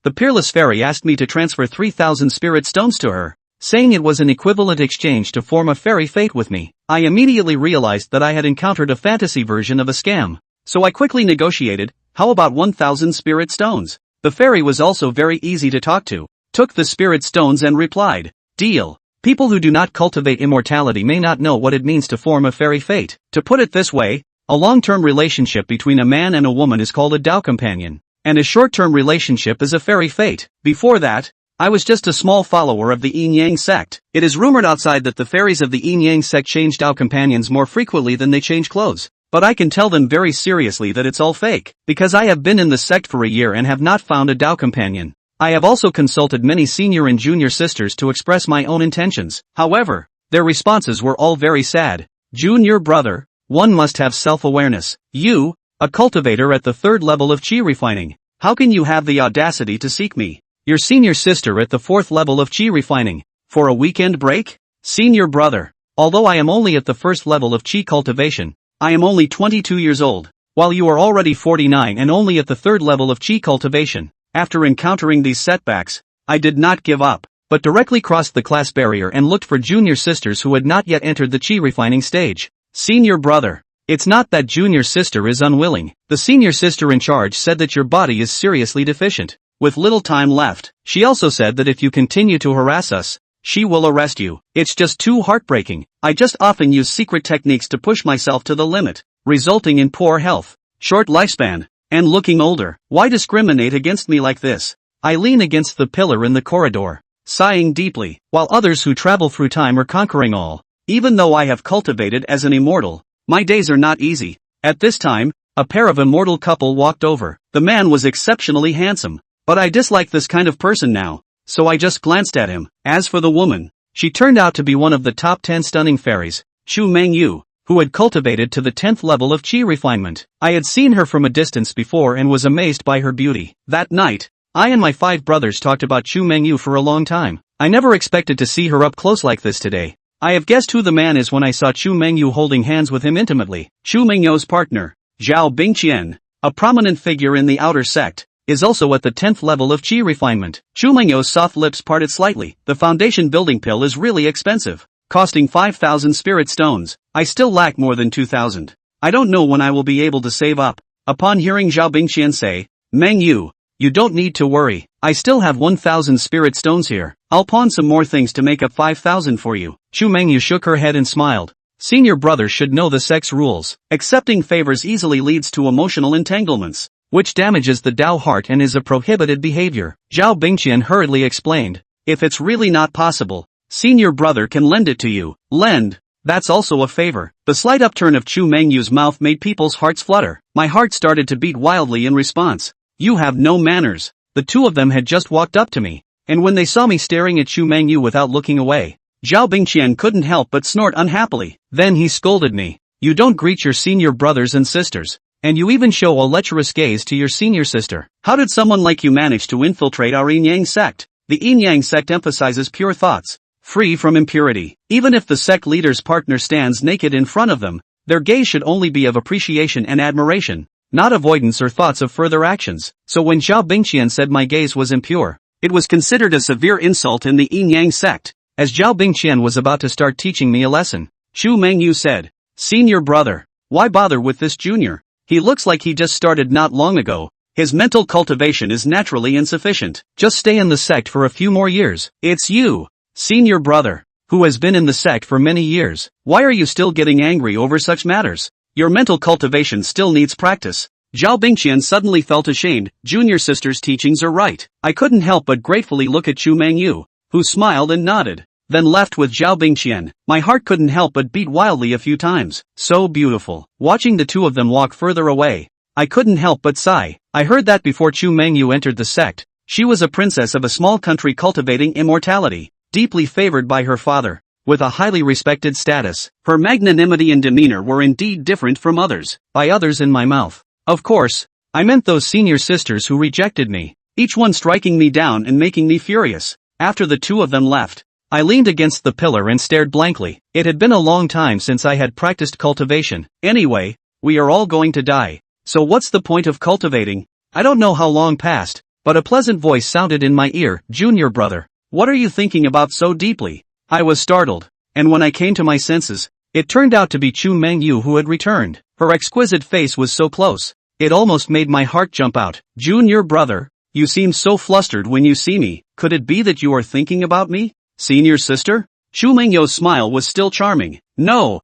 the peerless fairy asked me to transfer 3,000 spirit stones to her, saying it was an equivalent exchange to form a fairy fate with me. I immediately realized that I had encountered a fantasy version of a scam, so I quickly negotiated, how about 1,000 spirit stones? The fairy was also very easy to talk to, took the spirit stones and replied, deal. People who do not cultivate immortality may not know what it means to form a fairy fate. To put it this way, a long-term relationship between a man and a woman is called a Tao companion, and a short-term relationship is a fairy fate. Before that, I was just a small follower of the yin-yang sect. It is rumored outside that the fairies of the yin-yang sect change Tao companions more frequently than they change clothes. But I can tell them very seriously that it's all fake, because I have been in the sect for a year and have not found a Tao companion. I have also consulted many senior and junior sisters to express my own intentions. However, their responses were all very sad. Junior brother, one must have self-awareness. You, a cultivator at the 3rd level of chi refining. How can you have the audacity to seek me? Your senior sister at the 4th level of chi refining. For a weekend break? Senior brother. Although I am only at the 1st level of chi cultivation, I am only 22 years old, while you are already 49 and only at the 3rd level of chi cultivation. After encountering these setbacks, I did not give up, but directly crossed the class barrier and looked for junior sisters who had not yet entered the chi refining stage. Senior brother. It's not that junior sister is unwilling. The senior sister in charge said that your body is seriously deficient, with little time left. She also said that if you continue to harass us, she will arrest you. It's just too heartbreaking. I just often use secret techniques to push myself to the limit, resulting in poor health, short lifespan, and looking older. Why discriminate against me like this? I lean against the pillar in the corridor, sighing deeply, while others who travel through time are conquering all. Even though I have cultivated as an immortal, my days are not easy. At this time, a pair of immortal couple walked over. The man was exceptionally handsome, but I dislike this kind of person now, so I just glanced at him. As for the woman, she turned out to be one of the top 10 stunning fairies, Chu Mengyou, who had cultivated to the 10th level of chi refinement. I had seen her from a distance before and was amazed by her beauty. That night, I and my 5 brothers talked about Chu Mengyou for a long time. I never expected to see her up close like this today. I have guessed who the man is when I saw Chu Mengyou holding hands with him intimately. Chu Mengyou's partner, Zhao Bingqian, a prominent figure in the outer sect, is also at the 10th level of chi refinement. Chu Mengyou's soft lips parted slightly. The foundation building pill is really expensive, costing 5,000 spirit stones. I still lack more than 2,000. I don't know when I will be able to save up. Upon hearing Zhao Bingqian say, Mengyou, you don't need to worry. I still have 1,000 spirit stones here. I'll pawn some more things to make up 5,000 for you. Chu Mengyou shook her head and smiled. Senior brother should know the sect's rules. Accepting favors easily leads to emotional entanglements, which damages the Tao heart and is a prohibited behavior. Zhao Bingqian hurriedly explained, if it's really not possible, senior brother can lend it to you. Lend? That's also a favor. The slight upturn of Chu Mengyou's mouth made people's hearts flutter. My heart started to beat wildly in response. You have no manners. The two of them had just walked up to me, and when they saw me staring at Chu Mengyou without looking away, Zhao Bingqian couldn't help but snort unhappily. Then he scolded me. You don't greet your senior brothers and sisters, and you even show a lecherous gaze to your senior sister. How did someone like you manage to infiltrate our yin-yang sect? The yin-yang sect emphasizes pure thoughts, free from impurity. Even if the sect leader's partner stands naked in front of them, their gaze should only be of appreciation and admiration, not avoidance or thoughts of further actions. So when Zhao Bingqian said my gaze was impure, it was considered a severe insult in the yin-yang sect. As Zhao Bingqian was about to start teaching me a lesson, Chu Mengyou said, Senior brother, why bother with this junior? He looks like he just started not long ago. His mental cultivation is naturally insufficient. Just stay in the sect for a few more years. It's you, senior brother, who has been in the sect for many years. Why are you still getting angry over such matters? Your mental cultivation still needs practice. Zhao Bingqian suddenly felt ashamed. Junior sister's teachings are right. I couldn't help but gratefully look at Chu Mengyou, who smiled and nodded, then left with Zhao Bingqian. My heart couldn't help but beat wildly a few times. So beautiful. Watching the two of them walk further away, I couldn't help but sigh. I heard that before Chu Mengyou entered the sect, she was a princess of a small country cultivating immortality, deeply favored by her father, with a highly respected status. Her magnanimity and demeanor were indeed different from others. By others in my mouth, of course, I meant those senior sisters who rejected me, each one striking me down and making me furious. After the two of them left, I leaned against the pillar and stared blankly. It had been a long time since I had practiced cultivation. Anyway, we are all going to die, so what's the point of cultivating? I don't know how long passed, but a pleasant voice sounded in my ear, "Junior brother, what are you thinking about so deeply?" I was startled, and when I came to my senses, it turned out to be Chu Mengyou who had returned. Her exquisite face was so close, it almost made my heart jump out. "Junior brother, you seem so flustered when you see me. Could it be that you are thinking about me, senior sister?" Chu Mengyou's smile was still charming. No.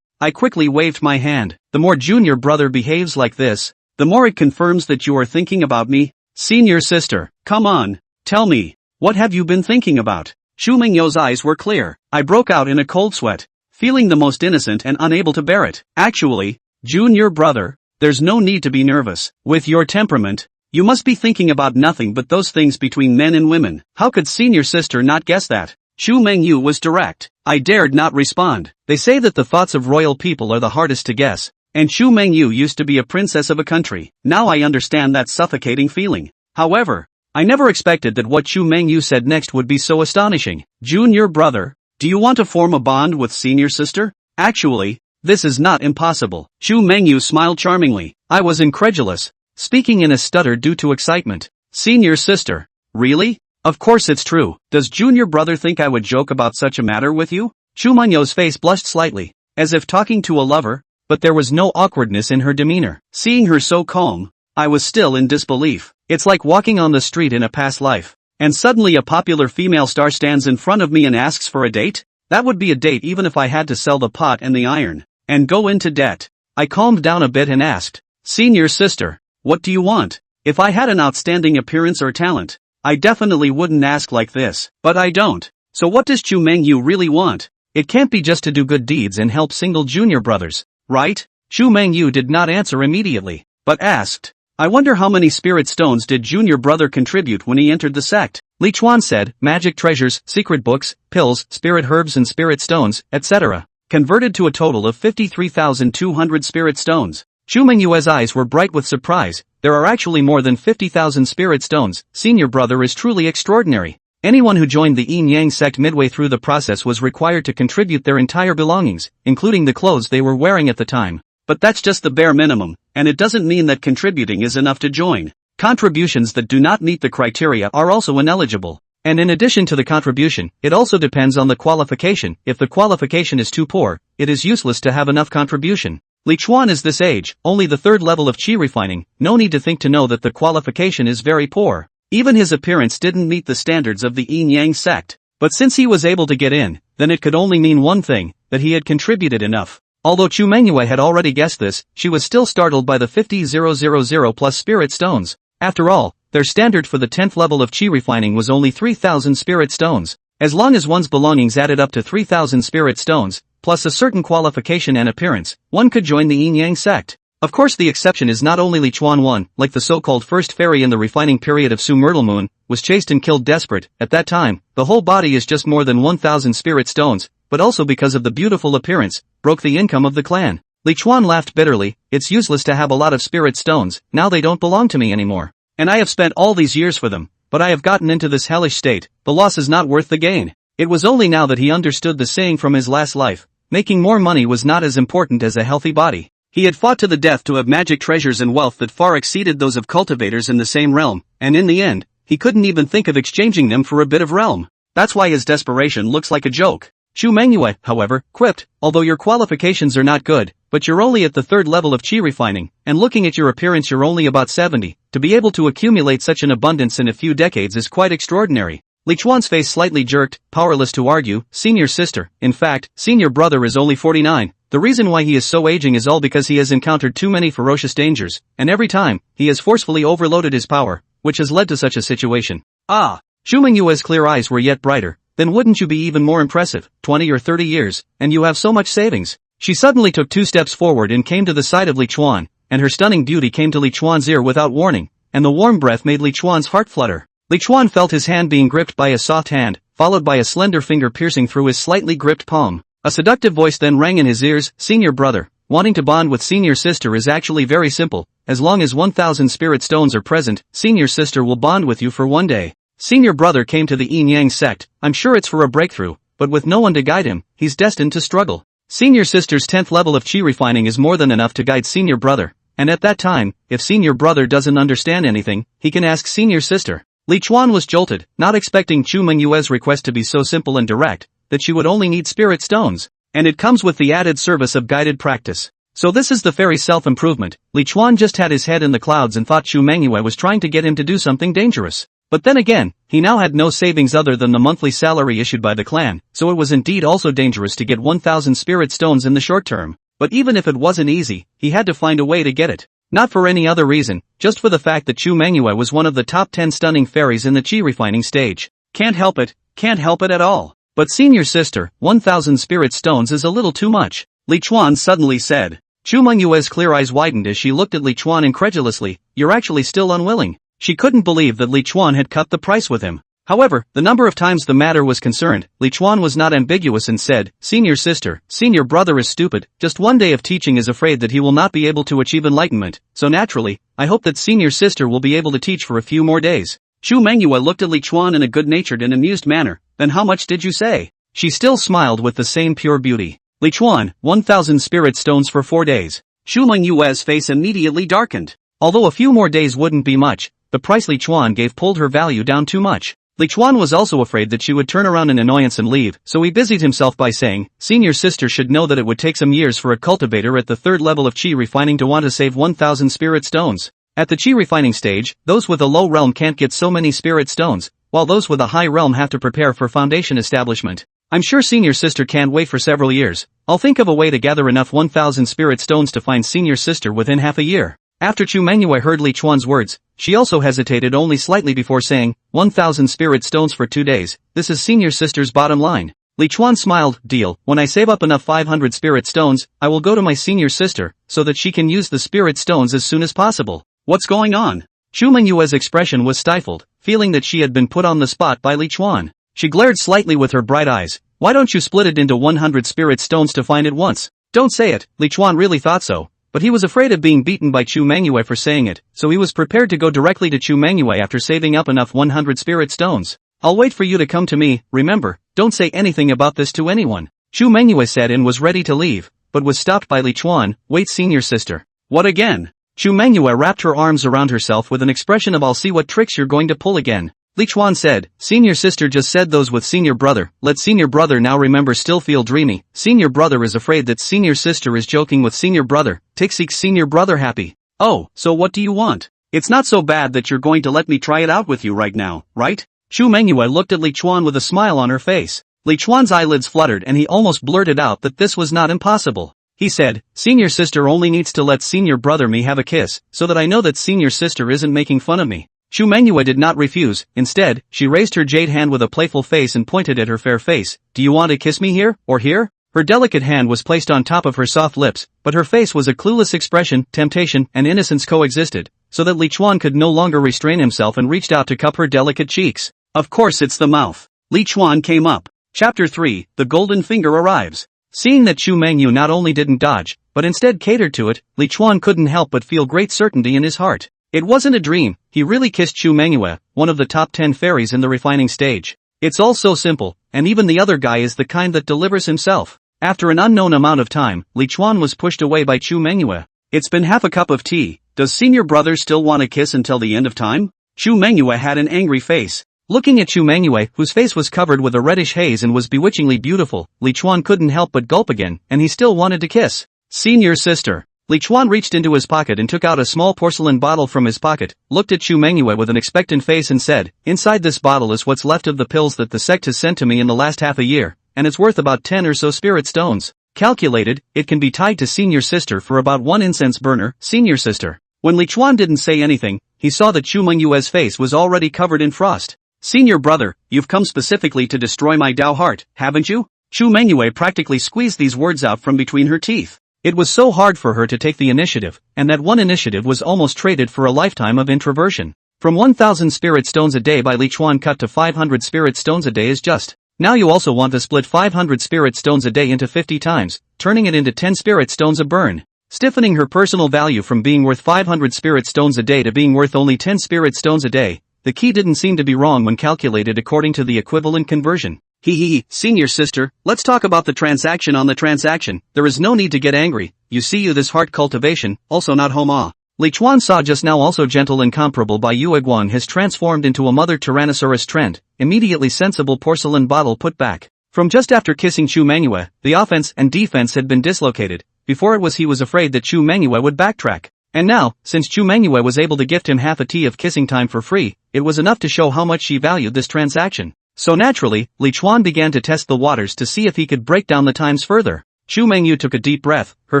I quickly waved my hand. "The more junior brother behaves like this, the more it confirms that you are thinking about me, senior sister. Come on, tell me, what have you been thinking about?" Chu Mengyou's eyes were clear. I broke out in a cold sweat, feeling the most innocent and unable to bear it. "Actually, junior brother, there's no need to be nervous. With your temperament, you must be thinking about nothing but those things between men and women." How could senior sister not guess that? Chu Mengyou was direct. I dared not respond. They say that the thoughts of royal people are the hardest to guess, and Chu Mengyou used to be a princess of a country. Now I understand that suffocating feeling. However, I never expected that what Chu Mengyou said next would be so astonishing. "Junior brother, do you want to form a bond with senior sister? Actually, this is not impossible." Chu Mengyou smiled charmingly. I was incredulous, speaking in a stutter due to excitement. "Senior sister, really? Of course it's true. Does junior brother think I would joke about such a matter with you?" Chu Mengyou's face blushed slightly, as if talking to a lover, but there was no awkwardness in her demeanor. Seeing her so calm, I was still in disbelief. It's like walking on the street in a past life, and suddenly a popular female star stands in front of me and asks for a date? That would be a date even if I had to sell the pot and the iron, and go into debt. I calmed down a bit and asked, "Senior sister, what do you want?" If I had an outstanding appearance or talent, I definitely wouldn't ask like this, but I don't. So what does Chu Mengyou really want? It can't be just to do good deeds and help single junior brothers, right? Chu Mengyou did not answer immediately, but asked, "I wonder how many spirit stones did junior brother contribute when he entered the sect?" Li Chuan said, "Magic treasures, secret books, pills, spirit herbs and spirit stones, etc. Converted to a total of 53,200 spirit stones." Chu Mengyou's eyes were bright with surprise. "There are actually more than 50,000 spirit stones. Senior brother is truly extraordinary." Anyone who joined the Yin Yang sect midway through the process was required to contribute their entire belongings, including the clothes they were wearing at the time. But that's just the bare minimum, and it doesn't mean that contributing is enough to join. Contributions that do not meet the criteria are also ineligible. And in addition to the contribution, it also depends on the qualification. If the qualification is too poor, it is useless to have enough contribution. Li Chuan is this age, only the third level of qi refining, no need to think to know that the qualification is very poor. Even his appearance didn't meet the standards of the Yin Yang sect. But since he was able to get in, then it could only mean one thing, that he had contributed enough. Although Chu Mengyou had already guessed this, she was still startled by the 50,000 plus spirit stones. After all, their standard for the 10th level of qi refining was only 3,000 spirit stones. As long as one's belongings added up to 3,000 spirit stones, plus a certain qualification and appearance, one could join the Yin Yang sect. Of course the exception is not only Li Chuan one, like the so-called first fairy in the refining period of Su Myrtle Moon, was chased and killed desperate. At that time, the whole body is just more than 1,000 spirit stones, but also because of the beautiful appearance, broke the income of the clan. Li Chuan laughed bitterly, "It's useless to have a lot of spirit stones, now they don't belong to me anymore. And I have spent all these years for them, but I have gotten into this hellish state, the loss is not worth the gain." It was only now that he understood the saying from his last life, making more money was not as important as a healthy body. He had fought to the death to have magic treasures and wealth that far exceeded those of cultivators in the same realm, and in the end, he couldn't even think of exchanging them for a bit of realm. That's why his desperation looks like a joke. Chu Mengyou, however, quipped, "Although your qualifications are not good, but you're only at the third level of qi refining, and looking at your appearance you're only about 70, to be able to accumulate such an abundance in a few decades is quite extraordinary." Li Chuan's face slightly jerked, powerless to argue. "Senior sister, in fact, senior brother is only 49. The reason why he is so aging is all because he has encountered too many ferocious dangers, and every time, he has forcefully overloaded his power, which has led to such a situation." "Ah!" Chu Mengyou's clear eyes were yet brighter. "Then wouldn't you be even more impressive, 20 or 30 years, and you have so much savings?" She suddenly took 2 steps forward and came to the side of Li Chuan, and her stunning beauty came to Li Chuan's ear without warning, and the warm breath made Li Chuan's heart flutter. Li Chuan felt his hand being gripped by a soft hand, followed by a slender finger piercing through his slightly gripped palm. A seductive voice then rang in his ears, "Senior brother, wanting to bond with senior sister is actually very simple. As long as 1,000 spirit stones are present, senior sister will bond with you for one day." Senior brother came to the Yin Yang sect, I'm sure it's for a breakthrough, but with no one to guide him, he's destined to struggle. Senior sister's 10th level of qi refining is more than enough to guide senior brother, and at that time, if senior brother doesn't understand anything, he can ask senior sister. Li Chuan was jolted, not expecting Chu Mengyou's request to be so simple and direct, that she would only need spirit stones, and it comes with the added service of guided practice. So this is the fairy self-improvement. Li Chuan just had his head in the clouds and thought Chu Mengyou was trying to get him to do something dangerous. But then again, he now had no savings other than the monthly salary issued by the clan, so it was indeed also dangerous to get 1,000 spirit stones in the short term. But even if it wasn't easy, he had to find a way to get it. Not for any other reason, just for the fact that Chu Mengyou was one of the top 10 stunning fairies in the chi refining stage. Can't help it at all. But senior sister, 1,000 spirit stones is a little too much, Li Chuan suddenly said. Chu Mengyou's clear eyes widened as she looked at Li Chuan incredulously. You're actually still unwilling. She couldn't believe that Li Chuan had cut the price with him. However, the number of times the matter was concerned, Li Chuan was not ambiguous and said, Senior sister, senior brother is stupid, just one day of teaching is afraid that he will not be able to achieve enlightenment, so naturally, I hope that senior sister will be able to teach for a few more days. Chu Mengyou looked at Li Chuan in a good-natured and amused manner. Then how much did you say? She still smiled with the same pure beauty. Li Chuan, 1,000 spirit stones for 4 days. Chu Mengyou's face immediately darkened. Although a few more days wouldn't be much, the price Li Chuan gave pulled her value down too much. Li Chuan was also afraid that she would turn around in annoyance and leave, so he busied himself by saying, Senior sister should know that it would take some years for a cultivator at the 3rd level of chi refining to want to save 1,000 spirit stones. At the chi refining stage, those with a low realm can't get so many spirit stones, while those with a high realm have to prepare for foundation establishment. I'm sure senior sister can't wait for several years. I'll think of a way to gather enough 1,000 spirit stones to find senior sister within half a year. After Chu Mengyou heard Li Chuan's words, she also hesitated only slightly before saying, 1,000 spirit stones for 2 days, this is senior sister's bottom line. Li Chuan smiled, deal, when I save up enough 500 spirit stones, I will go to my senior sister, so that she can use the spirit stones as soon as possible. What's going on? Chu Mengyou's expression was stifled, feeling that she had been put on the spot by Li Chuan. She glared slightly with her bright eyes. Why don't you split it into 100 spirit stones to find it once? Don't say it. Li Chuan really thought so, but he was afraid of being beaten by Chu Mengyou for saying it, so he was prepared to go directly to Chu Mengyou after saving up enough 100 spirit stones. I'll wait for you to come to me, remember, don't say anything about this to anyone. Chu Mengyou said and was ready to leave, but was stopped by Li Chuan. Wait, senior sister. What again? Chu Mengyou wrapped her arms around herself with an expression of I'll see what tricks you're going to pull again. Li Chuan said, senior sister just said those with senior brother, let senior brother now remember still feel dreamy, senior brother is afraid that senior sister is joking with senior brother, takes senior brother happy. Oh, so what do you want? It's not so bad that you're going to let me try it out with you right now, right? Chu Mengyou looked at Li Chuan with a smile on her face. Li Chuan's eyelids fluttered and he almost blurted out that this was not impossible. He said, senior sister only needs to let senior brother me have a kiss, so that I know that senior sister isn't making fun of me. Chu Mengyou did not refuse, instead, she raised her jade hand with a playful face and pointed at her fair face. Do you want to kiss me here, or here? Her delicate hand was placed on top of her soft lips, but her face was a clueless expression, temptation and innocence coexisted, so that Li Chuan could no longer restrain himself and reached out to cup her delicate cheeks. Of course it's the mouth. Li Chuan came up. Chapter 3, The Golden Finger Arrives. Seeing that Chu Mengyou not only didn't dodge, but instead catered to it, Li Chuan couldn't help but feel great certainty in his heart. It wasn't a dream, he really kissed Chu Mengyou, one of the top 10 fairies in the refining stage. It's all so simple, and even the other guy is the kind that delivers himself. After an unknown amount of time, Li Chuan was pushed away by Chu Mengyou. It's been half a cup of tea, does senior brother still want to kiss until the end of time? Chu Mengyou had an angry face. Looking at Chu Mengyou, whose face was covered with a reddish haze and was bewitchingly beautiful, Li Chuan couldn't help but gulp again, and he still wanted to kiss. Senior sister. Li Chuan reached into his pocket and took out a small porcelain bottle from his pocket, looked at Chu Mengyou with an expectant face and said, inside this bottle is what's left of the pills that the sect has sent to me in the last half a year, and it's worth about 10 or so spirit stones. Calculated, it can be tied to senior sister for about 1 incense burner, senior sister. When Li Chuan didn't say anything, he saw that Chu Mengyou's face was already covered in frost. Senior brother, you've come specifically to destroy my Dao heart, haven't you? Chu Mengyou practically squeezed these words out from between her teeth. It was so hard for her to take the initiative, and that one initiative was almost traded for a lifetime of introversion. From 1,000 spirit stones a day by Li Chuan cut to 500 spirit stones a day is just. Now you also want to split 500 spirit stones a day into 50 times, turning it into 10 spirit stones a burn. Stiffening her personal value from being worth 500 spirit stones a day to being worth only 10 spirit stones a day, the key didn't seem to be wrong when calculated according to the equivalent conversion. Senior sister, let's talk about the transaction on the transaction. There is no need to get angry. You see this heart cultivation, also not Homa. Li Chuan saw just now also gentle incomparable by Yu Guan has transformed into a mother Tyrannosaurus trend, immediately sensible porcelain bottle put back. From just after kissing Chu Mengyou, the offense and defense had been dislocated. Before he was afraid that Chu Mengyou would backtrack. And now, since Chu Mengyou was able to gift him half a tea of kissing time for free, it was enough to show how much she valued this transaction. So naturally, Li Chuan began to test the waters to see if he could break down the times further. Chu Mengyou took a deep breath, her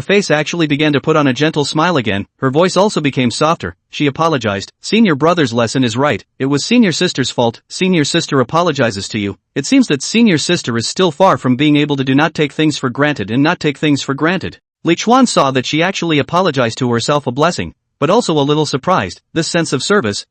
face actually began to put on a gentle smile again, her voice also became softer, she apologized, senior brother's lesson is right, it was senior sister's fault, senior sister apologizes to you. It seems that senior sister is still far from being able to do not take things for granted and not take things for granted. Li Chuan saw that she actually apologized to herself, a blessing, but also a little surprised, this sense of service,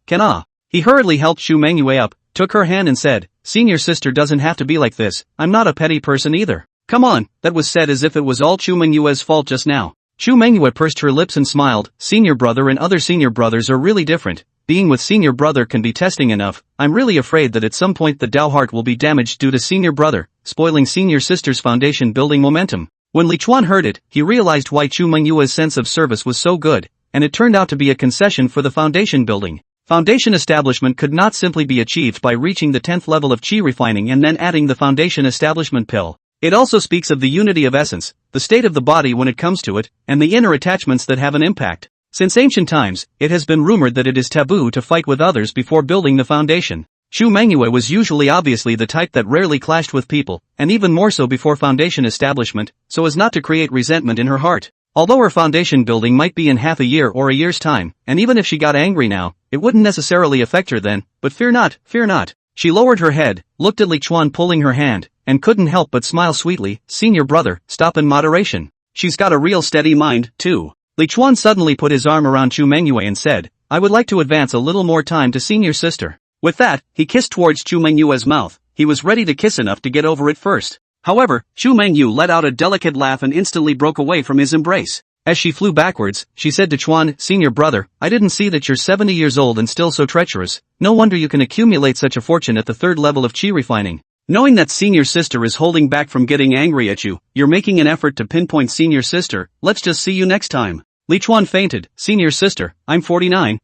He hurriedly helped Chu Mengyou up, took her hand and said, senior sister doesn't have to be like this, I'm not a petty person either. Come on, that was said as if it was all Chu Mengyou's fault just now. Chu Mengyou pursed her lips and smiled, senior brother and other senior brothers are really different. Being with senior brother can be testing enough, I'm really afraid that at some point the Dao heart will be damaged due to senior brother, spoiling senior sister's foundation building momentum. When Li Chuan heard it, he realized why Chu Mengyou's sense of service was so good, and it turned out to be a concession for the foundation building. Foundation establishment could not simply be achieved by reaching the 10th level of chi refining and then adding the foundation establishment pill. It also speaks of the unity of essence, the state of the body when it comes to it, and the inner attachments that have an impact. Since ancient times, it has been rumored that it is taboo to fight with others before building the foundation. Chu Mengyou was usually obviously the type that rarely clashed with people, and even more so before foundation establishment, so as not to create resentment in her heart. Although her foundation building might be in half a year or a year's time, and even if she got angry now, it wouldn't necessarily affect her then, but fear not, fear not. She lowered her head, looked at Li Chuan pulling her hand, and couldn't help but smile sweetly, senior brother, stop in moderation. She's got a real steady mind, too. Li Chuan suddenly put his arm around Chu Mengyou and said, I would like to advance a little more time to senior sister. With that, he kissed towards Chu Mengyou's mouth, he was ready to kiss enough to get over it first. However, Chu Mengyou let out a delicate laugh and instantly broke away from his embrace. As she flew backwards, she said to Chuan, senior brother, I didn't see that you're 70 years old and still so treacherous, no wonder you can accumulate such a fortune at the 3rd level of chi refining. Knowing that senior sister is holding back from getting angry at you, you're making an effort to pinpoint senior sister, let's just see you next time. Li Chuan fainted, senior sister, I'm 49.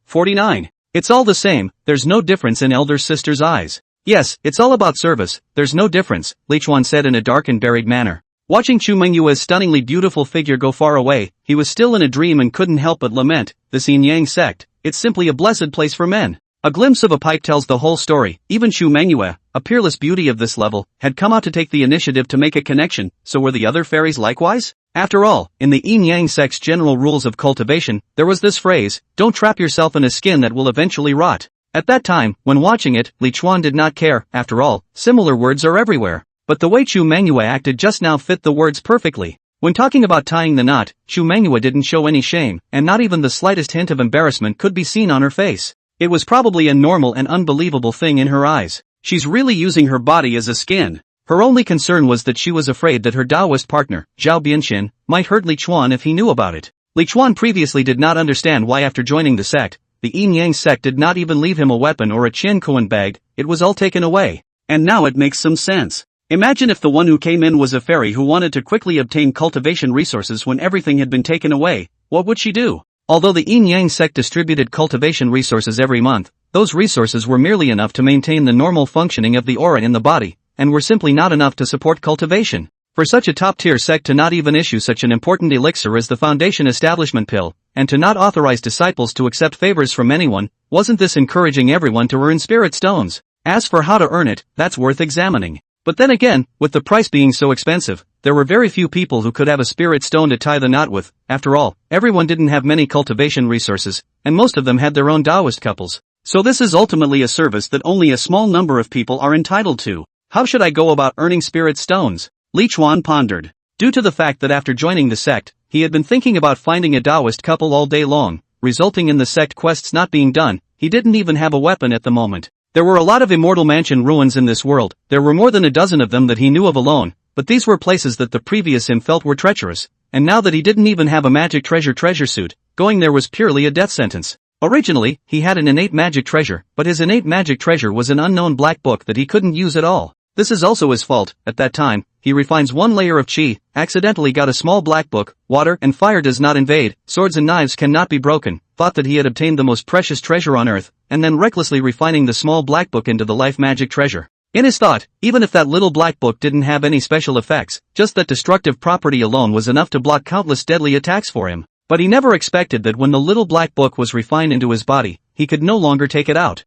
It's all the same, there's no difference in elder sister's eyes. Yes, it's all about service, there's no difference, Li Chuan said in a dark and buried manner. Watching Chu Mengyou's stunningly beautiful figure go far away, he was still in a dream and couldn't help but lament, this yin yang sect, it's simply a blessed place for men. A glimpse of a pipe tells the whole story, even Chu Mengyou, a peerless beauty of this level, had come out to take the initiative to make a connection, so were the other fairies likewise? After all, in the yin yang sect's general rules of cultivation, there was this phrase, don't trap yourself in a skin that will eventually rot. At that time, when watching it, Li Chuan did not care, after all, similar words are everywhere. But the way Chu Mengyou acted just now fit the words perfectly. When talking about tying the knot, Chu Mengyou didn't show any shame, and not even the slightest hint of embarrassment could be seen on her face. It was probably a normal and unbelievable thing in her eyes. She's really using her body as a skin. Her only concern was that she was afraid that her Taoist partner, Zhao Bianxin, might hurt Li Chuan if he knew about it. Li Chuan previously did not understand why after joining the sect, the yin yang sect did not even leave him a weapon or a Qian Kuan bag, it was all taken away. And now it makes some sense. Imagine if the one who came in was a fairy who wanted to quickly obtain cultivation resources when everything had been taken away, what would she do? Although the yin yang sect distributed cultivation resources every month, those resources were merely enough to maintain the normal functioning of the aura in the body, and were simply not enough to support cultivation. For such a top-tier sect to not even issue such an important elixir as the foundation establishment pill, and to not authorize disciples to accept favors from anyone, wasn't this encouraging everyone to earn spirit stones? As for how to earn it, that's worth examining. But then again, with the price being so expensive, there were very few people who could have a spirit stone to tie the knot with. After all, everyone didn't have many cultivation resources, and most of them had their own Taoist couples. So this is ultimately a service that only a small number of people are entitled to. How should I go about earning spirit stones? Li Chuan pondered. Due to the fact that after joining the sect, he had been thinking about finding a Taoist couple all day long, resulting in the sect quests not being done, he didn't even have a weapon at the moment. There were a lot of immortal mansion ruins in this world, there were more than a dozen of them that he knew of alone, but these were places that the previous him felt were treacherous, and now that he didn't even have a magic treasure suit, going there was purely a death sentence. Originally, he had an innate magic treasure, but his innate magic treasure was an unknown black book that he couldn't use at all. This is also his fault. At that time, he refines one layer of chi, accidentally got a small black book, water and fire does not invade, swords and knives cannot be broken, thought that he had obtained the most precious treasure on earth, and then recklessly refining the small black book into the life magic treasure. In his thought, even if that little black book didn't have any special effects, just that destructive property alone was enough to block countless deadly attacks for him. But he never expected that when the little black book was refined into his body, he could no longer take it out.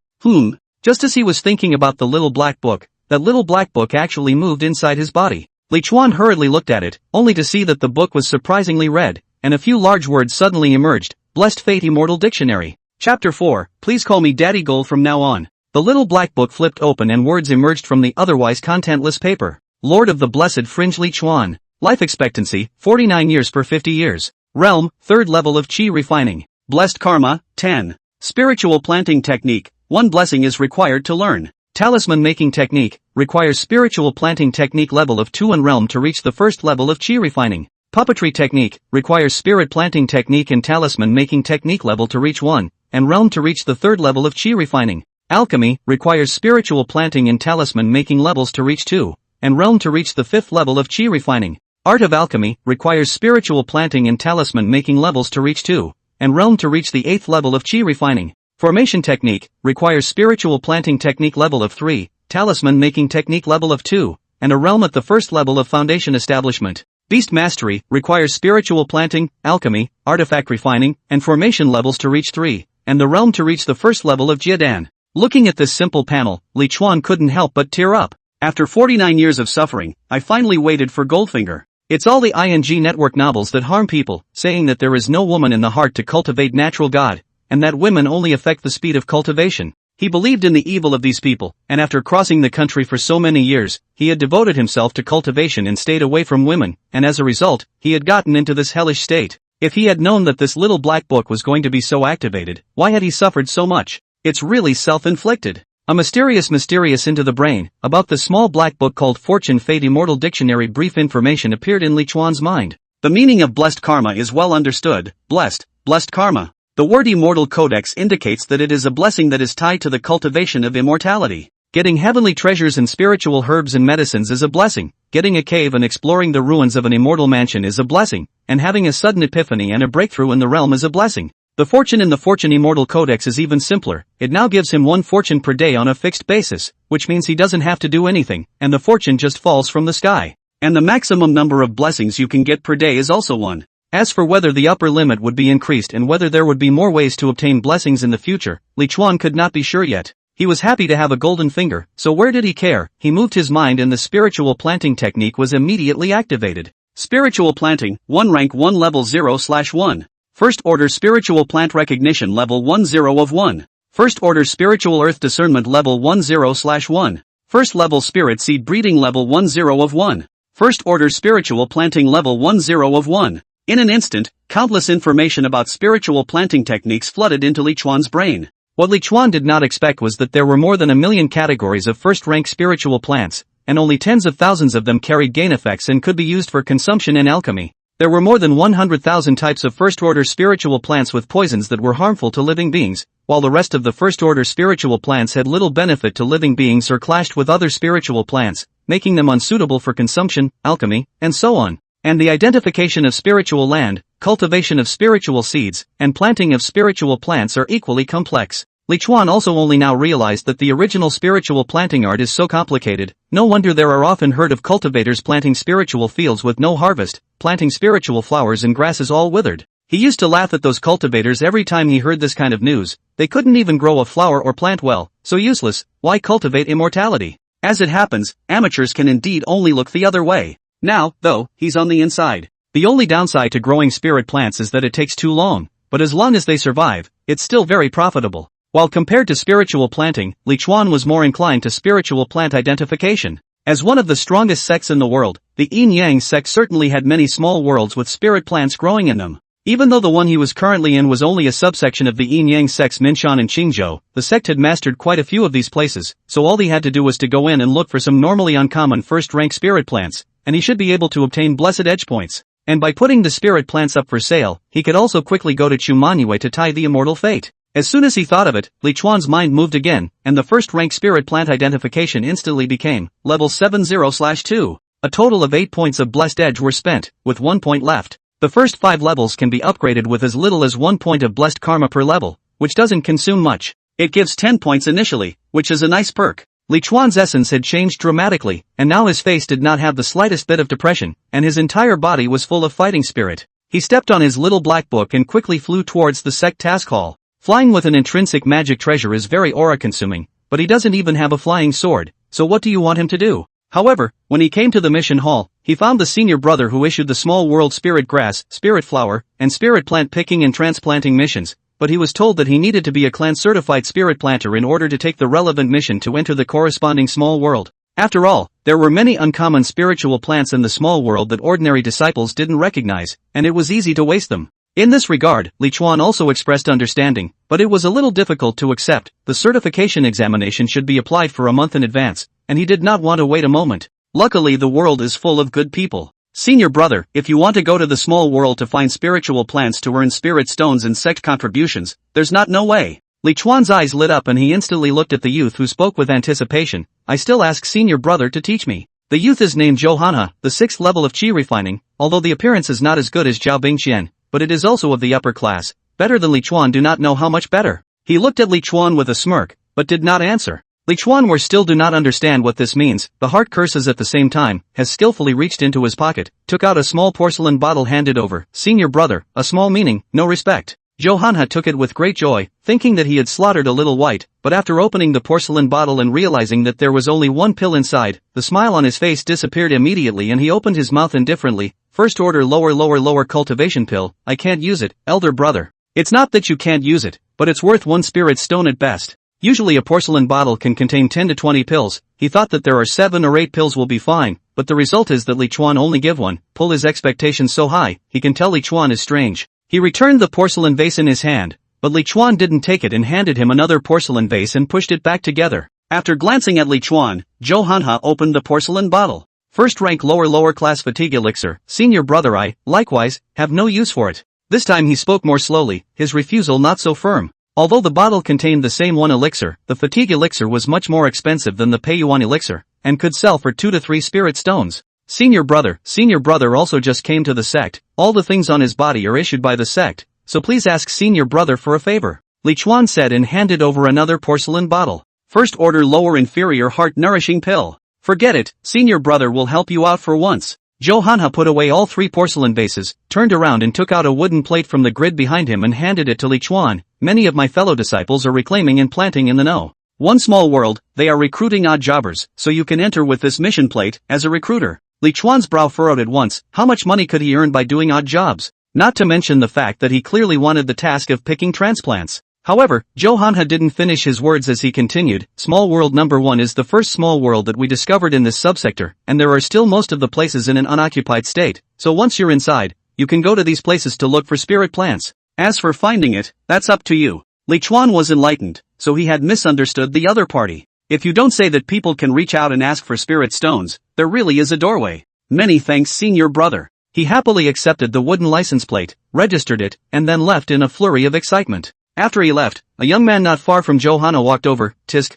Just as he was thinking about the little black book, that little black book actually moved inside his body. Li Chuan hurriedly looked at it, only to see that the book was surprisingly red, and a few large words suddenly emerged. Blessed Fate Immortal Dictionary. Chapter 4, Please call me Daddy Goal from now on. The little black book flipped open and words emerged from the otherwise contentless paper. Lord of the Blessed Fringe Li Chuan. Life expectancy, 49 years per 50 years. Realm, 3rd level of Qi refining. Blessed Karma, 10. Spiritual planting technique, 1 blessing is required to learn. Talisman making technique, requires spiritual planting technique level of 2 and realm to reach the 1st level of Qi refining. Puppetry technique, requires spirit planting technique and talisman making technique level to reach 1, and realm to reach the 3rd level of Qi refining. Alchemy, requires spiritual planting and talisman making levels to reach 2, and realm to reach the 5th level of Qi refining. Art of Alchemy, requires spiritual planting and talisman making levels to reach 2, and realm to reach the 8th level of Qi refining. Formation technique, requires spiritual planting technique level of 3, talisman making technique level of 2, and a realm at the 1st level of foundation establishment. Beast mastery, requires spiritual planting, alchemy, artifact refining, and formation levels to reach 3, and the realm to reach the 1st level of Jiedan. Looking at this simple panel, Li Chuan couldn't help but tear up. After 49 years of suffering, I finally waited for Goldfinger. It's all the ING network novels that harm people, saying that there is no woman in the heart to cultivate natural God, and that women only affect the speed of cultivation. He believed in the evil of these people, and after crossing the country for so many years, he had devoted himself to cultivation and stayed away from women, and as a result, he had gotten into this hellish state. If he had known that this little black book was going to be so activated, why had he suffered so much? It's really self-inflicted. A mysterious into the brain, about the small black book called Fortune Fate Immortal Dictionary brief information appeared in Li Chuan's mind. The meaning of blessed karma is well understood. Blessed karma. The word immortal codex indicates that it is a blessing that is tied to the cultivation of immortality. Getting heavenly treasures and spiritual herbs and medicines is a blessing, getting a cave and exploring the ruins of an immortal mansion is a blessing, and having a sudden epiphany and a breakthrough in the realm is a blessing. The fortune in the Fortune Immortal Codex is even simpler. It now gives him 1 fortune per day on a fixed basis, which means he doesn't have to do anything, and the fortune just falls from the sky. And the maximum number of blessings you can get per day is also 1. As for whether the upper limit would be increased and whether there would be more ways to obtain blessings in the future, Li Chuan could not be sure yet. He was happy to have a golden finger, so where did he care? He moved his mind and the spiritual planting technique was immediately activated. Spiritual planting, 1 rank 1 level 0/1. First order spiritual plant recognition level 10 of 1. First order spiritual earth discernment level 10/1. First level spirit seed breeding level 10 of 1. First order spiritual planting level 10 of 1. In an instant, countless information about spiritual planting techniques flooded into Li Chuan's brain. What Li Chuan did not expect was that there were more than 1 million categories of first-rank spiritual plants, and only tens of thousands of them carried gain effects and could be used for consumption and alchemy. There were more than 100,000 types of first-order spiritual plants with poisons that were harmful to living beings, while the rest of the first-order spiritual plants had little benefit to living beings or clashed with other spiritual plants, making them unsuitable for consumption, alchemy, and so on. And the identification of spiritual land, cultivation of spiritual seeds, and planting of spiritual plants are equally complex. Li Chuan also only now realized that the original spiritual planting art is so complicated. No wonder there are often heard of cultivators planting spiritual fields with no harvest, planting spiritual flowers and grasses all withered. He used to laugh at those cultivators every time he heard this kind of news. They couldn't even grow a flower or plant well, so useless. Why cultivate immortality? As it happens, amateurs can indeed only look the other way. Now, though, he's on the inside. The only downside to growing spirit plants is that it takes too long, but as long as they survive, it's still very profitable. While compared to spiritual planting, Li Chuan was more inclined to spiritual plant identification. As one of the strongest sects in the world, the Yin-Yang sect certainly had many small worlds with spirit plants growing in them. Even though the one he was currently in was only a subsection of the Yin-Yang sects Minshan and Qingzhou, the sect had mastered quite a few of these places, so all he had to do was to go in and look for some normally uncommon first-rank spirit plants, and he should be able to obtain blessed edge points. And by putting the spirit plants up for sale, he could also quickly go to Chu Mengyou to tie the immortal fate. As soon as he thought of it, Li Chuan's mind moved again, and the first-rank spirit plant identification instantly became level 70/2. A total of 8 points of blessed edge were spent, with 1 point left. The first 5 levels can be upgraded with as little as 1 point of blessed karma per level, which doesn't consume much. It gives 10 points initially, which is a nice perk. Li Chuan's essence had changed dramatically, and now his face did not have the slightest bit of depression, and his entire body was full of fighting spirit. He stepped on his little black book and quickly flew towards the sect task hall. Flying with an intrinsic magic treasure is very aura-consuming, but he doesn't even have a flying sword, so what do you want him to do? However, when he came to the mission hall, he found the senior brother who issued the small world spirit grass, spirit flower, and spirit plant picking and transplanting missions, but he was told that he needed to be a clan-certified spirit planter in order to take the relevant mission to enter the corresponding small world. After all, there were many uncommon spiritual plants in the small world that ordinary disciples didn't recognize, and it was easy to waste them. In this regard, Li Chuan also expressed understanding, but it was a little difficult to accept. The certification examination should be applied for a month in advance, and he did not want to wait a moment. Luckily, the world is full of good people. Senior brother, if you want to go to the small world to find spiritual plants to earn spirit stones and sect contributions, there's no way. Li Chuan's eyes lit up and he instantly looked at the youth who spoke with anticipation. I still ask senior brother to teach me. The youth is named Zhou Hanhe, the 6th level of qi refining, although the appearance is not as good as Zhao Bingqian, but it is also of the upper class, better than Li Chuan, do not know how much better. He looked at Li Chuan with a smirk, but did not answer. Li Chuan still do not understand what this means. The heart curses at the same time, has skillfully reached into his pocket, took out a small porcelain bottle, handed over. Senior brother, a small meaning, no respect. Zhou Hanhe took it with great joy, thinking that he had slaughtered a little white, but after opening the porcelain bottle and realizing that there was only one pill inside, the smile on his face disappeared immediately and he opened his mouth indifferently. First order lower cultivation pill. I can't use it, elder brother. It's not that you can't use it, but it's worth 1 spirit stone at best. Usually a porcelain bottle can contain 10 to 20 pills. He thought that there are 7 or 8 pills will be fine, but the result is that Li Chuan only give 1. Pull his expectations so high, he can tell Li Chuan is strange. He returned the porcelain vase in his hand, but Li Chuan didn't take it and handed him another porcelain vase and pushed it back together. After glancing at Li Chuan, Zhou Hanhe opened the porcelain bottle. First rank lower class fatigue elixir. Senior brother, I, likewise, have no use for it. This time he spoke more slowly, his refusal not so firm. Although the bottle contained the same one elixir, the fatigue elixir was much more expensive than the Peiyuan elixir, and could sell for 2 to 3 spirit stones. Senior brother also just came to the sect. All the things on his body are issued by the sect, so please ask senior brother for a favor. Li Chuan said and handed over another porcelain bottle. First order lower inferior heart nourishing pill. Forget it, senior brother will help you out for once. Zhou Hanhe put away all 3 porcelain vases, turned around and took out a wooden plate from the grid behind him and handed it to Li Chuan. Many of my fellow disciples are reclaiming and planting in the know. One small world, they are recruiting odd jobbers, so you can enter with this mission plate, as a recruiter. Li Chuan's brow furrowed at once. How much money could he earn by doing odd jobs? Not to mention the fact that he clearly wanted the task of picking transplants. However, Zhou Hanhe didn't finish his words as he continued. Small world number 1 is the first small world that we discovered in this subsector, and there are still most of the places in an unoccupied state, so once you're inside, you can go to these places to look for spirit plants. As for finding it, that's up to you. Li Chuan was enlightened, so he had misunderstood the other party. If you don't say that people can reach out and ask for spirit stones, there really is a doorway. Many thanks, senior brother. He happily accepted the wooden license plate, registered it, and then left in a flurry of excitement. After he left, a young man not far from Zhou Hanhe walked over. Tsk,